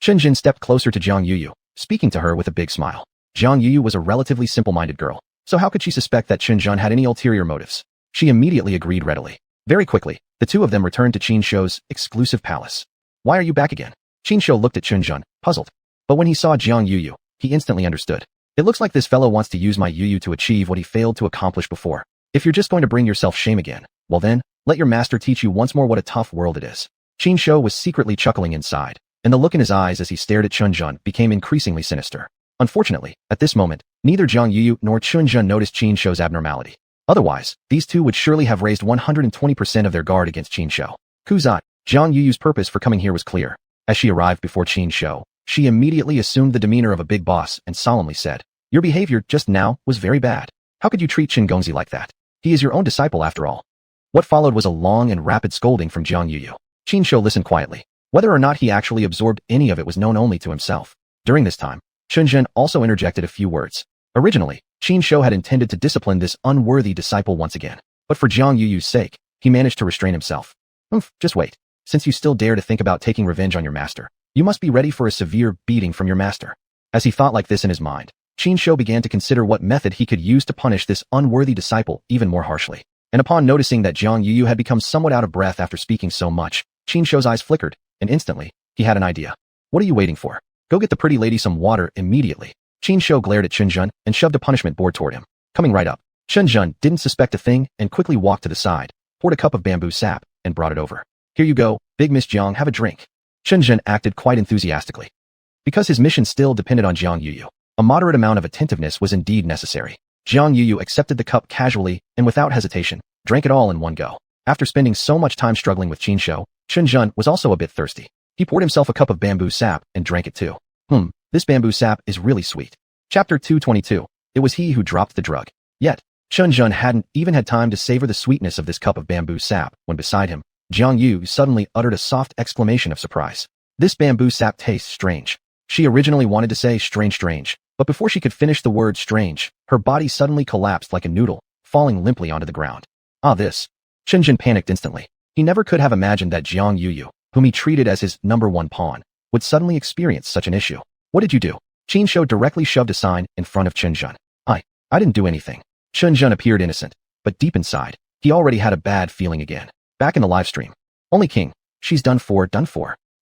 Chunjin stepped closer to Jiang Yu, speaking to her with a big smile. Jiang Yu was a relatively simple-minded girl, so how could she suspect that Chunjin had any ulterior motives? She immediately agreed readily. Very quickly, the two of them returned to Qin Shou's exclusive palace. "Why are you back again?" Qin Shou looked at Chunjin, puzzled. But when he saw Jiang Yu, he instantly understood. "It looks like this fellow wants to use my Yu to achieve what he failed to accomplish before. If you're just going to bring yourself shame again, well then, let your master teach you once more what a tough world it is." Qin Shou was secretly chuckling inside, and the look in his eyes as he stared at Chunjin became increasingly sinister. Unfortunately, at this moment, neither Jiang Yu nor Chunjin noticed Qin Shou's abnormality. Otherwise, these two would surely have raised 120% of their guard against Qin Shou. Kuzat, Jiang Yu's purpose for coming here was clear. As she arrived before Qin Shou, she immediately assumed the demeanor of a big boss and solemnly said, "Your behavior just now was very bad. How could you treat Qin Gongzi like that? He is your own disciple after all." What followed was a long and rapid scolding from Jiang Yu. Qin Shou listened quietly. Whether or not he actually absorbed any of it was known only to himself. During this time, Chunjin also interjected a few words. Originally, Qin Shou had intended to discipline this unworthy disciple once again. But for Jiang Yu's sake, he managed to restrain himself. Just wait. Since you still dare to think about taking revenge on your master, you must be ready for a severe beating from your master. As he thought like this in his mind, Qin Shou began to consider what method he could use to punish this unworthy disciple even more harshly. And upon noticing that Jiang Yu had become somewhat out of breath after speaking so much, Qin Shou's eyes flickered, and instantly, he had an idea. "What are you waiting for? Go get the pretty lady some water immediately." Qin Shou glared at Chunjin and shoved a punishment board toward him. Coming right up, Chunjin didn't suspect a thing and quickly walked to the side, poured a cup of bamboo sap, and brought it over. "Here you go, big Miss Jiang, have a drink." Chunjin acted quite enthusiastically. Because his mission still depended on Jiang Yu, a moderate amount of attentiveness was indeed necessary. Jiang Yu accepted the cup casually and without hesitation, drank it all in one go. After spending so much time struggling with Qin Shou, Chunjin was also a bit thirsty. He poured himself a cup of bamboo sap and drank it too. This bamboo sap is really sweet. Chapter 222. It was he who dropped the drug. Yet, Chunjin hadn't even had time to savor the sweetness of this cup of bamboo sap when beside him, Jiang Yu suddenly uttered a soft exclamation of surprise. "This bamboo sap tastes strange." She originally wanted to say strange, but before she could finish the word strange, her body suddenly collapsed like a noodle, falling limply onto the ground. This. Chunjin panicked instantly. He never could have imagined that Jiang Yu, whom he treated as his #1 pawn, would suddenly experience such an issue. "What did you do?" Qin Shou directly shoved a sign in front of Chunjin. I didn't do anything." Chunjin appeared innocent, but deep inside, he already had a bad feeling again. Back in the live stream. "Only King. She's done for.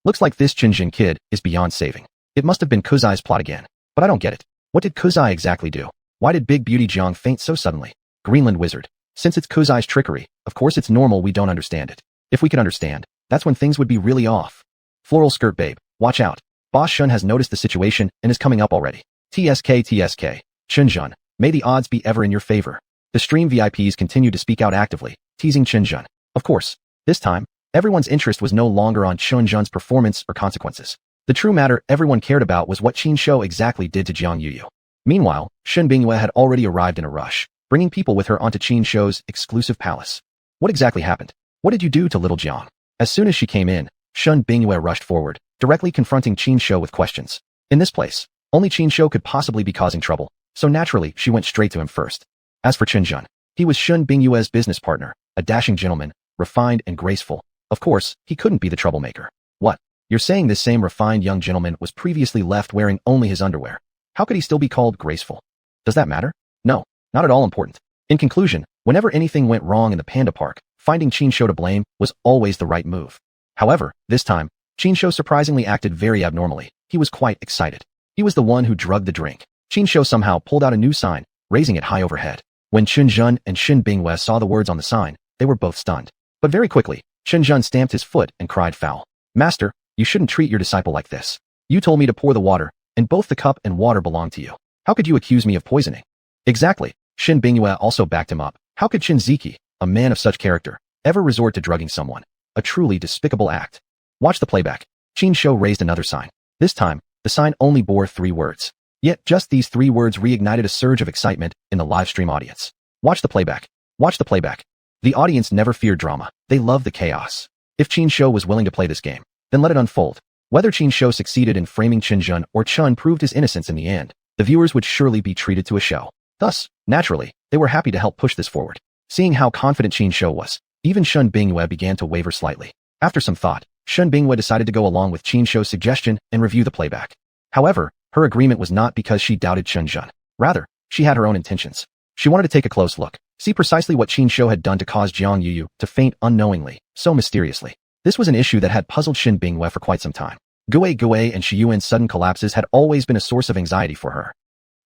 Looks like this Chunjin kid is beyond saving. It must have been Kuzai's plot again. But I don't get it. What did Kuzai exactly do? Why did Big Beauty Jiang faint so suddenly?" Greenland Wizard. "Since it's Kuzai's trickery, of course it's normal we don't understand it. If we could understand, that's when things would be really off. Floral skirt babe, watch out. Boss Shun has noticed the situation and is coming up already. TSK. Chunjun, may the odds be ever in your favor. The stream VIPs continued to speak out actively, teasing Chunjun. Of course, this time, everyone's interest was no longer on Chunjun's performance or consequences. The true matter everyone cared about was what Qin Shou exactly did to Jiang Yuyu. Meanwhile, Shun Bingyue had already arrived in a rush, bringing people with her onto Qin Shou's exclusive palace. What exactly happened? What did you do to little Jiang? As soon as she came in, Shun Bingyue rushed forward, directly confronting Qin Shou with questions. In this place, only Qin Shou could possibly be causing trouble, so naturally she went straight to him first. As for Chunjun, he was Shun Bingyue's business partner, a dashing gentleman, refined and graceful. Of course, he couldn't be the troublemaker. What? You're saying this same refined young gentleman was previously left wearing only his underwear? How could he still be called graceful? Does that matter? No, not at all important. In conclusion, whenever anything went wrong in the Panda Park, finding Qin Shou to blame was always the right move. However, this time, Qin Shou surprisingly acted very abnormally. He was quite excited. He was the one who drugged the drink. Qin Shou somehow pulled out a new sign, raising it high overhead. When Chunjun and Shun Bingyue saw the words on the sign, they were both stunned. But very quickly, Chunjun stamped his foot and cried foul. Master, you shouldn't treat your disciple like this. You told me to pour the water, and both the cup and water belong to you. How could you accuse me of poisoning? Exactly. Shun Bingyue also backed him up. How could Qin Ziki, a man of such character, ever resort to drugging someone? A truly despicable act. Watch the playback. Qin Shou raised another sign. This time, the sign only bore 3 words. Yet just these 3 words reignited a surge of excitement in the live stream audience. Watch the playback. Watch the playback. The audience never feared drama. They loved the chaos. If Qin Shou was willing to play this game, then let it unfold. Whether Qin Shou succeeded in framing Chunjun or Chun proved his innocence in the end, the viewers would surely be treated to a show. Thus, naturally, they were happy to help push this forward. Seeing how confident Qin Shou was, even Shun Bingyue began to waver slightly. After some thought, Shun Bingyue decided to go along with Qin Shou's suggestion and review the playback. However, her agreement was not because she doubted Chunjun. Rather, she had her own intentions. She wanted to take a close look, see precisely what Qin Shou had done to cause Jiang Yuyu to faint unknowingly, so mysteriously. This was an issue that had puzzled Shun Bingyue for quite some time. Gue and Shiyuan's sudden collapses had always been a source of anxiety for her.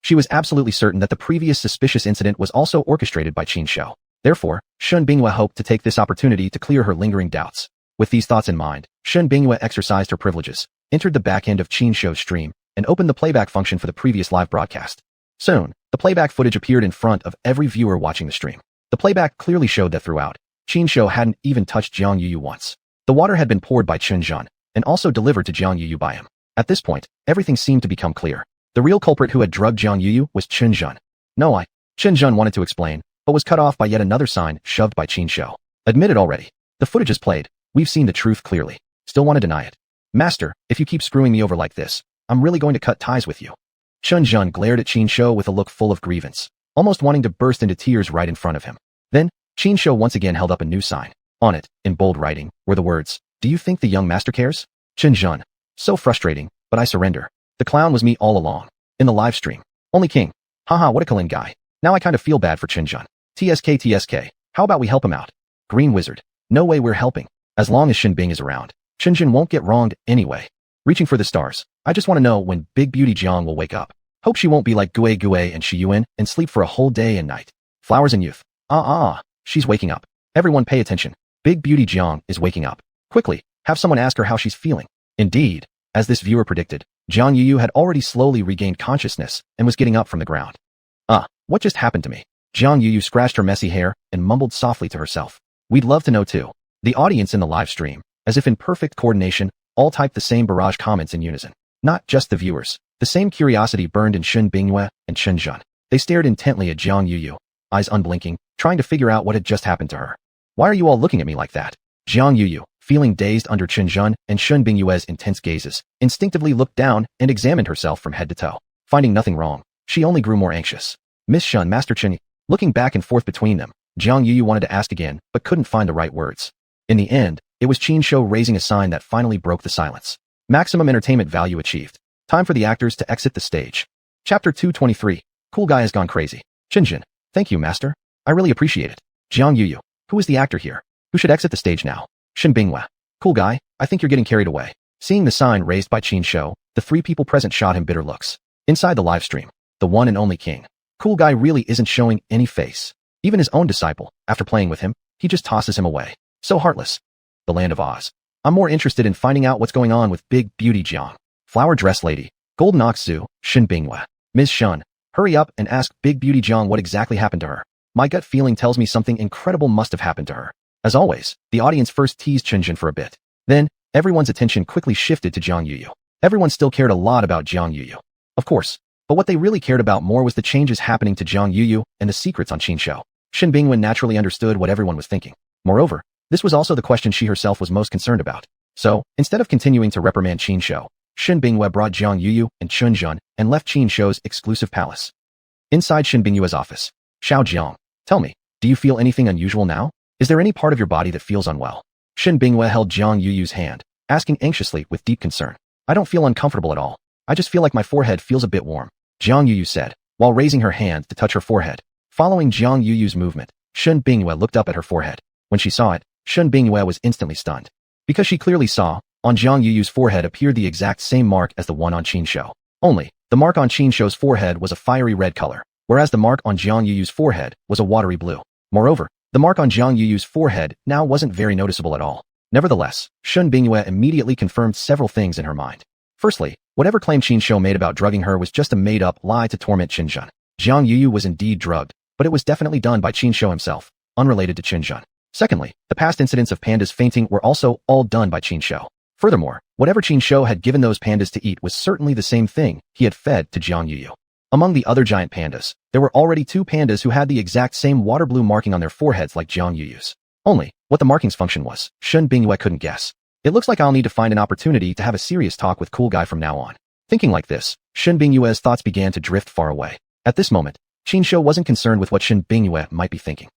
She was absolutely certain that the previous suspicious incident was also orchestrated by Qin Shou. Therefore, Shun Bingyue hoped to take this opportunity to clear her lingering doubts. With these thoughts in mind, Shun Bingyue exercised her privileges, entered the back end of Qin Shou's stream, and opened the playback function for the previous live broadcast. Soon, the playback footage appeared in front of every viewer watching the stream. The playback clearly showed that throughout, Qin Shou hadn't even touched Jiang Yuyu once. The water had been poured by Chunjun, and also delivered to Jiang Yuyu by him. At this point, everything seemed to become clear. The real culprit who had drugged Jiang Yuyu was Chunjun. Chunjun wanted to explain, but was cut off by yet another sign shoved by Qin Shou. Admit it already. The footage is played. We've seen the truth clearly. Still want to deny it. Master, if you keep screwing me over like this, I'm really going to cut ties with you. Chunjun glared at Qin Shou with a look full of grievance, almost wanting to burst into tears right in front of him. Then, Qin Shou once again held up a new sign. On it, in bold writing, were the words, "Do you think the young master cares?" Chunjun. So frustrating, but I surrender. The clown was me all along. In the live stream. Only king. Haha, what a Kalin guy. Now I kind of feel bad for Chunjun. TSK. How about we help him out? Green Wizard. No way we're helping. As long as Shin Bing is around, Chunjun won't get wronged anyway. Reaching for the stars. I just want to know when Big Beauty Jiang will wake up. Hope she won't be like Gue and Shiyuan and sleep for a whole day and night. Flowers and youth. She's waking up. Everyone pay attention. Big Beauty Jiang is waking up. Quickly, have someone ask her how she's feeling. Indeed, as this viewer predicted, Jiang Yuyu had already slowly regained consciousness and was getting up from the ground. What just happened to me? Jiang Yuyu scratched her messy hair and mumbled softly to herself. We'd love to know too. The audience in the live stream, as if in perfect coordination, all typed the same barrage comments in unison. Not just the viewers. The same curiosity burned in Shun Bingyue and Chunjun. They stared intently at Jiang Yuyu, eyes unblinking, trying to figure out what had just happened to her. Why are you all looking at me like that? Jiang Yuyu, feeling dazed under Chunjun and Shun Bingyue's intense gazes, instinctively looked down and examined herself from head to toe. Finding nothing wrong, she only grew more anxious. Miss Shun, Master Chen, looking back and forth between them, Jiang Yuyu wanted to ask again, but couldn't find the right words. In the end, it was Qin Shou raising a sign that finally broke the silence. Maximum entertainment value achieved. Time for the actors to exit the stage. Chapter 223. Cool guy has gone crazy. Chinjin. Thank you, master. I really appreciate it. Jiang Yuyu. Who is the actor here? Who should exit the stage now? Shin Bingyue. Cool guy, I think you're getting carried away. Seeing the sign raised by Qin Shou, the 3 people present shot him bitter looks. Inside the live stream, the one and only king. Cool guy really isn't showing any face. Even his own disciple, after playing with him, he just tosses him away. So heartless. The land of Oz. I'm more interested in finding out what's going on with Big Beauty Jiang. Flower Dress Lady, Golden Ox Zoo, Shin Bingyue. Ms. Shun, hurry up and ask Big Beauty Jiang what exactly happened to her. My gut feeling tells me something incredible must have happened to her. As always, the audience first teased Chinjun for a bit. Then, everyone's attention quickly shifted to Jiang Yuyu. Everyone still cared a lot about Jiang Yuyu. Of course, but what they really cared about more was the changes happening to Jiang Yuyu and the secrets on Qinshou. Shin Bingyue naturally understood what everyone was thinking. Moreover, this was also the question she herself was most concerned about. So, instead of continuing to reprimand Qinshou, Shin Bingyue brought Jiang Yuyu and Chunjun and left Qinshou's exclusive palace. Inside Shin Bingyue's office, Xiao Jiang, tell me, do you feel anything unusual now? Is there any part of your body that feels unwell? Shin Bingyue held Jiang Yuyu's hand, asking anxiously with deep concern. I don't feel uncomfortable at all. I just feel like my forehead feels a bit warm, Jiang Yuyu said, while raising her hand to touch her forehead. Following Jiang Yuyu's movement, Shin Bingyue looked up at her forehead. When she saw it, Shin Bingyue was instantly stunned. Because she clearly saw, on Jiang Yuyu's forehead appeared the exact same mark as the one on Qinshou. Only, the mark on Qinshou's forehead was a fiery red color, whereas the mark on Jiang Yuyu's forehead was a watery blue. Moreover, the mark on Jiang Yuyu's forehead now wasn't very noticeable at all. Nevertheless, Shin Bingyue immediately confirmed several things in her mind. Firstly, whatever claim Qinshou made about drugging her was just a made-up lie to torment Qinjun. Jiang Yuyu was indeed drugged, but it was definitely done by Qinshou himself, unrelated to Qinjun. Secondly, the past incidents of pandas fainting were also all done by Qinshou. Furthermore, whatever Qinshou had given those pandas to eat was certainly the same thing he had fed to Jiang Yuyu. Among the other giant pandas, there were already 2 pandas who had the exact same water blue marking on their foreheads like Jiang Yuyu's. Only, what the marking's function was, Shin Bingyue couldn't guess. It looks like I'll need to find an opportunity to have a serious talk with Cool Guy from now on. Thinking like this, Shin Bingyue's thoughts began to drift far away. At this moment, Qinshou wasn't concerned with what Shin Bingyue might be thinking.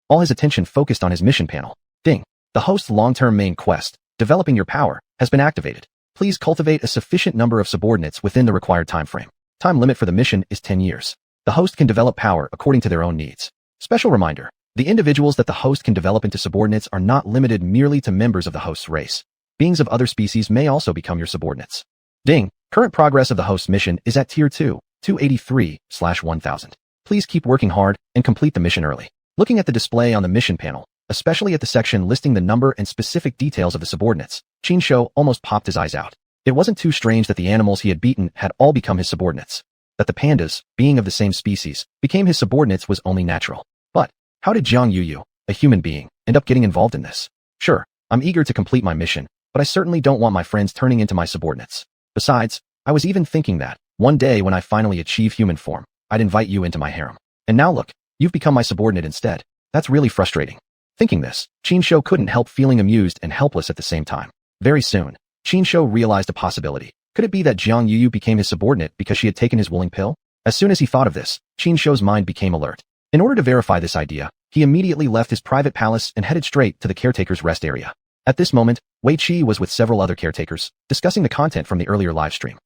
All his attention focused on his mission panel. Ding. The host's long-term main quest, developing your power, has been activated. Please cultivate a sufficient number of subordinates within the required time frame. Time limit for the mission is 10 years. The host can develop power according to their own needs. Special reminder, the individuals that the host can develop into subordinates are not limited merely to members of the host's race. Beings of other species may also become your subordinates. Ding. Current progress of the host's mission is at Tier 2, 283/1000. Please keep working hard and complete the mission early. Looking at the display on the mission panel, especially at the section listing the number and specific details of the subordinates, Qinshou almost popped his eyes out. It wasn't too strange that the animals he had beaten had all become his subordinates. That the pandas, being of the same species, became his subordinates was only natural. But, how did Jiang Yuyu, a human being, end up getting involved in this? Sure, I'm eager to complete my mission, but I certainly don't want my friends turning into my subordinates. Besides, I was even thinking that, one day when I finally achieve human form, I'd invite you into my harem. And now look, you've become my subordinate instead. That's really frustrating. Thinking this, Qinshou couldn't help feeling amused and helpless at the same time. Very soon, Qinshou realized a possibility. Could it be that Jiang Yuyu became his subordinate because she had taken his willing pill? As soon as he thought of this, Qinshou's mind became alert. In order to verify this idea, he immediately left his private palace and headed straight to the caretaker's rest area. At this moment, Wei Qi was with several other caretakers, discussing the content from the earlier livestream.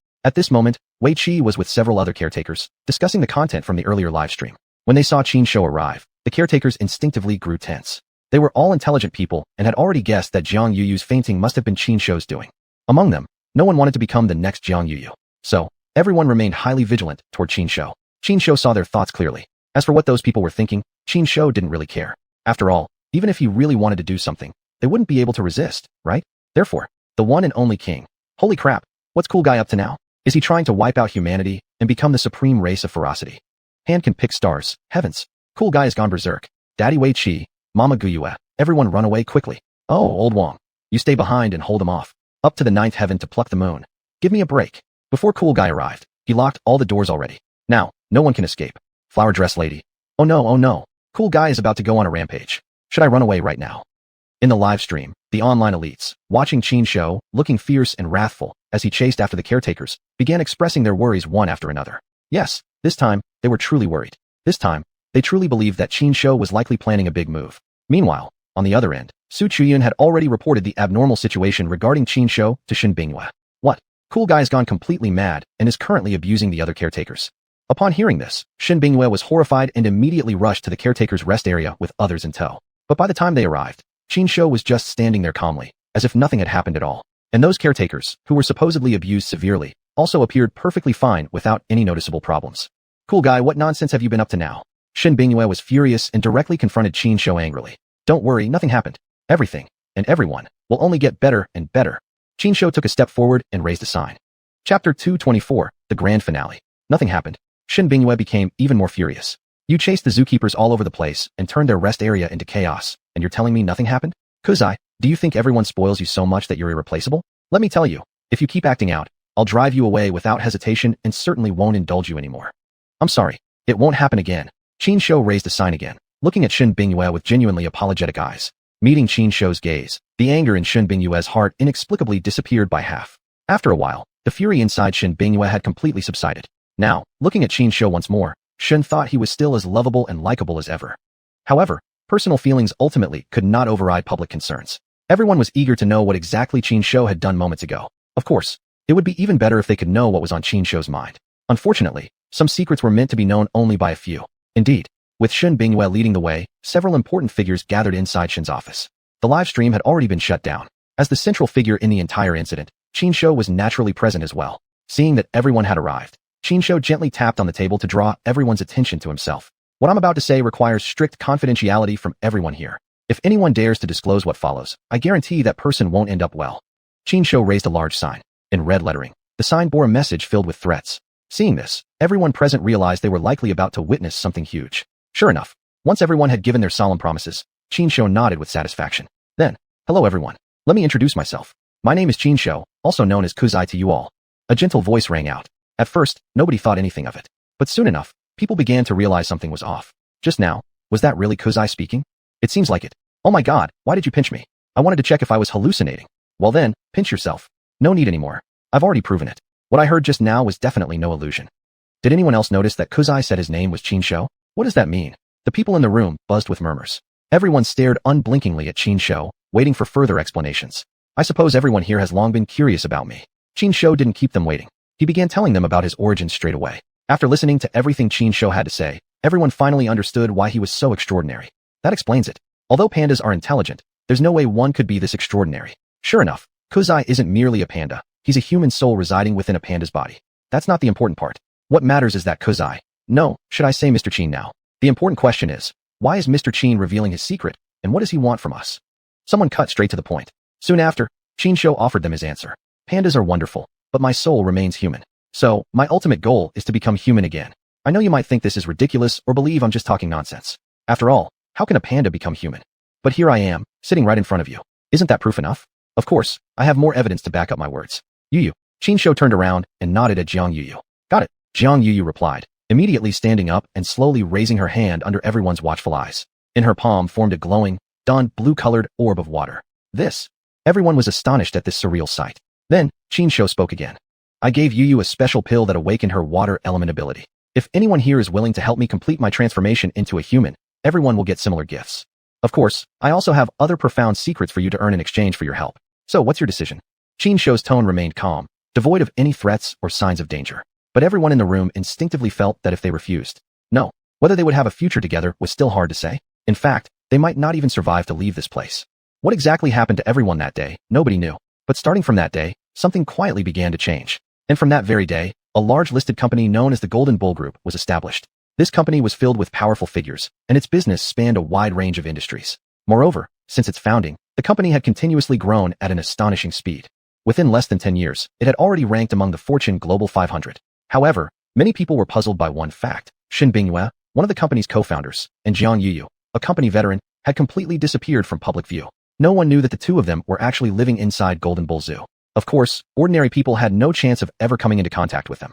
When they saw Qinshou arrive, the caretakers instinctively grew tense. They were all intelligent people and had already guessed that Jiang Yuyu's fainting must have been Qinshou's doing. Among them, no one wanted to become the next Jiang Yuyu. So, everyone remained highly vigilant toward Qinshou. Qinshou saw their thoughts clearly. As for what those people were thinking, Qinshou didn't really care. After all, even if he really wanted to do something, they wouldn't be able to resist, right? Therefore, the one and only king. Holy crap, what's Cool Guy up to now? Is he trying to wipe out humanity and become the supreme race of ferocity? Hand can pick stars, heavens. Cool Guy has gone berserk. Daddy Wei Qi, Mama Guyue, everyone run away quickly. Oh, old Wang. You stay behind and hold him off. Up to the 9th heaven to pluck the moon. Give me a break. Before Cool Guy arrived, he locked all the doors already. Now, no one can escape. Flower Dress Lady. Oh no. Cool Guy is about to go on a rampage. Should I run away right now? In the live stream, the online elites, watching Qinshou, looking fierce and wrathful, as he chased after the caretakers, began expressing their worries one after another. Yes, this time, they were truly worried. This time, they truly believed that Qinshou was likely planning a big move. Meanwhile, on the other end, Su Chuyun had already reported the abnormal situation regarding Qinshou to Shin Bingyue. What? Cool Guy has gone completely mad and is currently abusing the other caretakers. Upon hearing this, Shin Bingyue was horrified and immediately rushed to the caretaker's rest area with others in tow. But by the time they arrived, Qinshou was just standing there calmly, as if nothing had happened at all. And those caretakers, who were supposedly abused severely, also appeared perfectly fine without any noticeable problems. Cool Guy, what nonsense have you been up to now? Shin Bingyue was furious and directly confronted Qinshou angrily. Don't worry, nothing happened. Everything and everyone will only get better and better. Qin Shou took a step forward and raised a sign. Chapter 224, the grand finale. Nothing happened. Shen Bingyue became even more furious. You chased the zookeepers all over the place and turned their rest area into chaos, and you're telling me nothing happened? Kuzai, do you think everyone spoils you so much that you're irreplaceable? Let me tell you, if you keep acting out, I'll drive you away without hesitation and certainly won't indulge you anymore. I'm sorry, it won't happen again. Qin Shou raised a sign again, looking at Shen Bingyue with genuinely apologetic eyes. Meeting Qin Shou's gaze, the anger in Shen Bingyue's heart inexplicably disappeared by half. After a while, the fury inside Shen Bingyue had completely subsided. Now, looking at Qin Shou once more, Shen thought he was still as lovable and likable as ever. However, personal feelings ultimately could not override public concerns. Everyone was eager to know what exactly Qin Shou had done moments ago. Of course, it would be even better if they could know what was on Qin Shou's mind. Unfortunately, some secrets were meant to be known only by a few. Indeed, with Shen Bingyue leading the way, several important figures gathered inside Shen's office. The live stream had already been shut down. As the central figure in the entire incident, Qin Shou was naturally present as well. Seeing that everyone had arrived, Qin Shou gently tapped on the table to draw everyone's attention to himself. What I'm about to say requires strict confidentiality from everyone here. If anyone dares to disclose what follows, I guarantee that person won't end up well. Qin Shou raised a large sign. In red lettering, the sign bore a message filled with threats. Seeing this, everyone present realized they were likely about to witness something huge. Sure enough, once everyone had given their solemn promises, Qin Shou nodded with satisfaction. Then, hello everyone. Let me introduce myself. My name is Qin Shou, also known as Kuzai to you all. A gentle voice rang out. At first, nobody thought anything of it. But soon enough, people began to realize something was off. Just now, was that really Kuzai speaking? It seems like it. Oh my god, why did you pinch me? I wanted to check if I was hallucinating. Well then, pinch yourself. No need anymore. I've already proven it. What I heard just now was definitely no illusion. Did anyone else notice that Kuzai said his name was Qin Shou? What does that mean? The people in the room buzzed with murmurs. Everyone stared unblinkingly at Qin Shou, waiting for further explanations. I suppose everyone here has long been curious about me. Qin Shou didn't keep them waiting. He began telling them about his origins straight away. After listening to everything Qin Shou had to say, everyone finally understood why he was so extraordinary. That explains it. Although pandas are intelligent, there's no way one could be this extraordinary. Sure enough, Kuzai isn't merely a panda. He's a human soul residing within a panda's body. That's not the important part. What matters is that Kuzai. No, should I say Mr. Qin now? The important question is, why is Mr. Qin revealing his secret, and what does he want from us? Someone cut straight to the point. Soon after, Qin Shou offered them his answer. Pandas are wonderful, but my soul remains human. So, my ultimate goal is to become human again. I know you might think this is ridiculous or believe I'm just talking nonsense. After all, how can a panda become human? But here I am, sitting right in front of you. Isn't that proof enough? Of course, I have more evidence to back up my words. Yu. Qin Shou turned around and nodded at Jiang Yu. Got it. Jiang Yu replied, immediately standing up and slowly raising her hand under everyone's watchful eyes. In her palm formed a glowing, dawn blue-colored orb of water. This. Everyone was astonished at this surreal sight. Then, Qin Shou spoke again. I gave Yu a special pill that awakened her water element ability. If anyone here is willing to help me complete my transformation into a human, everyone will get similar gifts. Of course, I also have other profound secrets for you to earn in exchange for your help. So what's your decision? Qin Shou's tone remained calm, devoid of any threats or signs of danger. But everyone in the room instinctively felt that if they refused, no, whether they would have a future together was still hard to say. In fact, they might not even survive to leave this place. What exactly happened to everyone that day, nobody knew. But starting from that day, something quietly began to change. And from that very day, a large listed company known as the Golden Bull Group was established. This company was filled with powerful figures, and its business spanned a wide range of industries. Moreover, since its founding, the company had continuously grown at an astonishing speed. Within less than 10 years, it had already ranked among the Fortune Global 500. However, many people were puzzled by one fact. Shen Bingyue, one of the company's co-founders, and Jiang Yu, a company veteran, had completely disappeared from public view. No one knew that the two of them were actually living inside Golden Bull Zoo. Of course, ordinary people had no chance of ever coming into contact with them.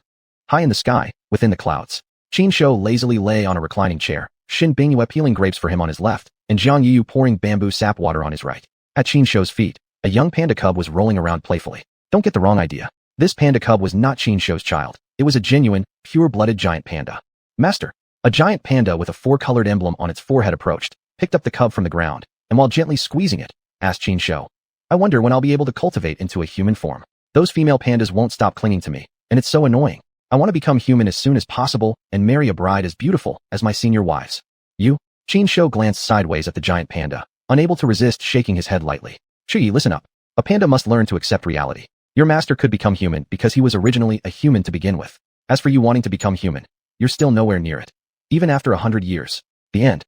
High in the sky, within the clouds, Qin Shou lazily lay on a reclining chair, Shen Bingyue peeling grapes for him on his left, and Jiang Yu pouring bamboo sap water on his right. At Qin Shou's feet, a young panda cub was rolling around playfully. Don't get the wrong idea. This panda cub was not Qin Shou's child. It was a genuine, pure-blooded giant panda. Master, a giant panda with a four-colored emblem on its forehead approached, picked up the cub from the ground, and while gently squeezing it, asked Qin Shou, I wonder when I'll be able to cultivate into a human form. Those female pandas won't stop clinging to me, and it's so annoying. I want to become human as soon as possible and marry a bride as beautiful as my senior wives. You? Qin Shou glanced sideways at the giant panda, unable to resist shaking his head lightly. Shui, listen up. A panda must learn to accept reality. Your master could become human because he was originally a human to begin with. As for you wanting to become human, you're still nowhere near it. Even after 100 years. The end.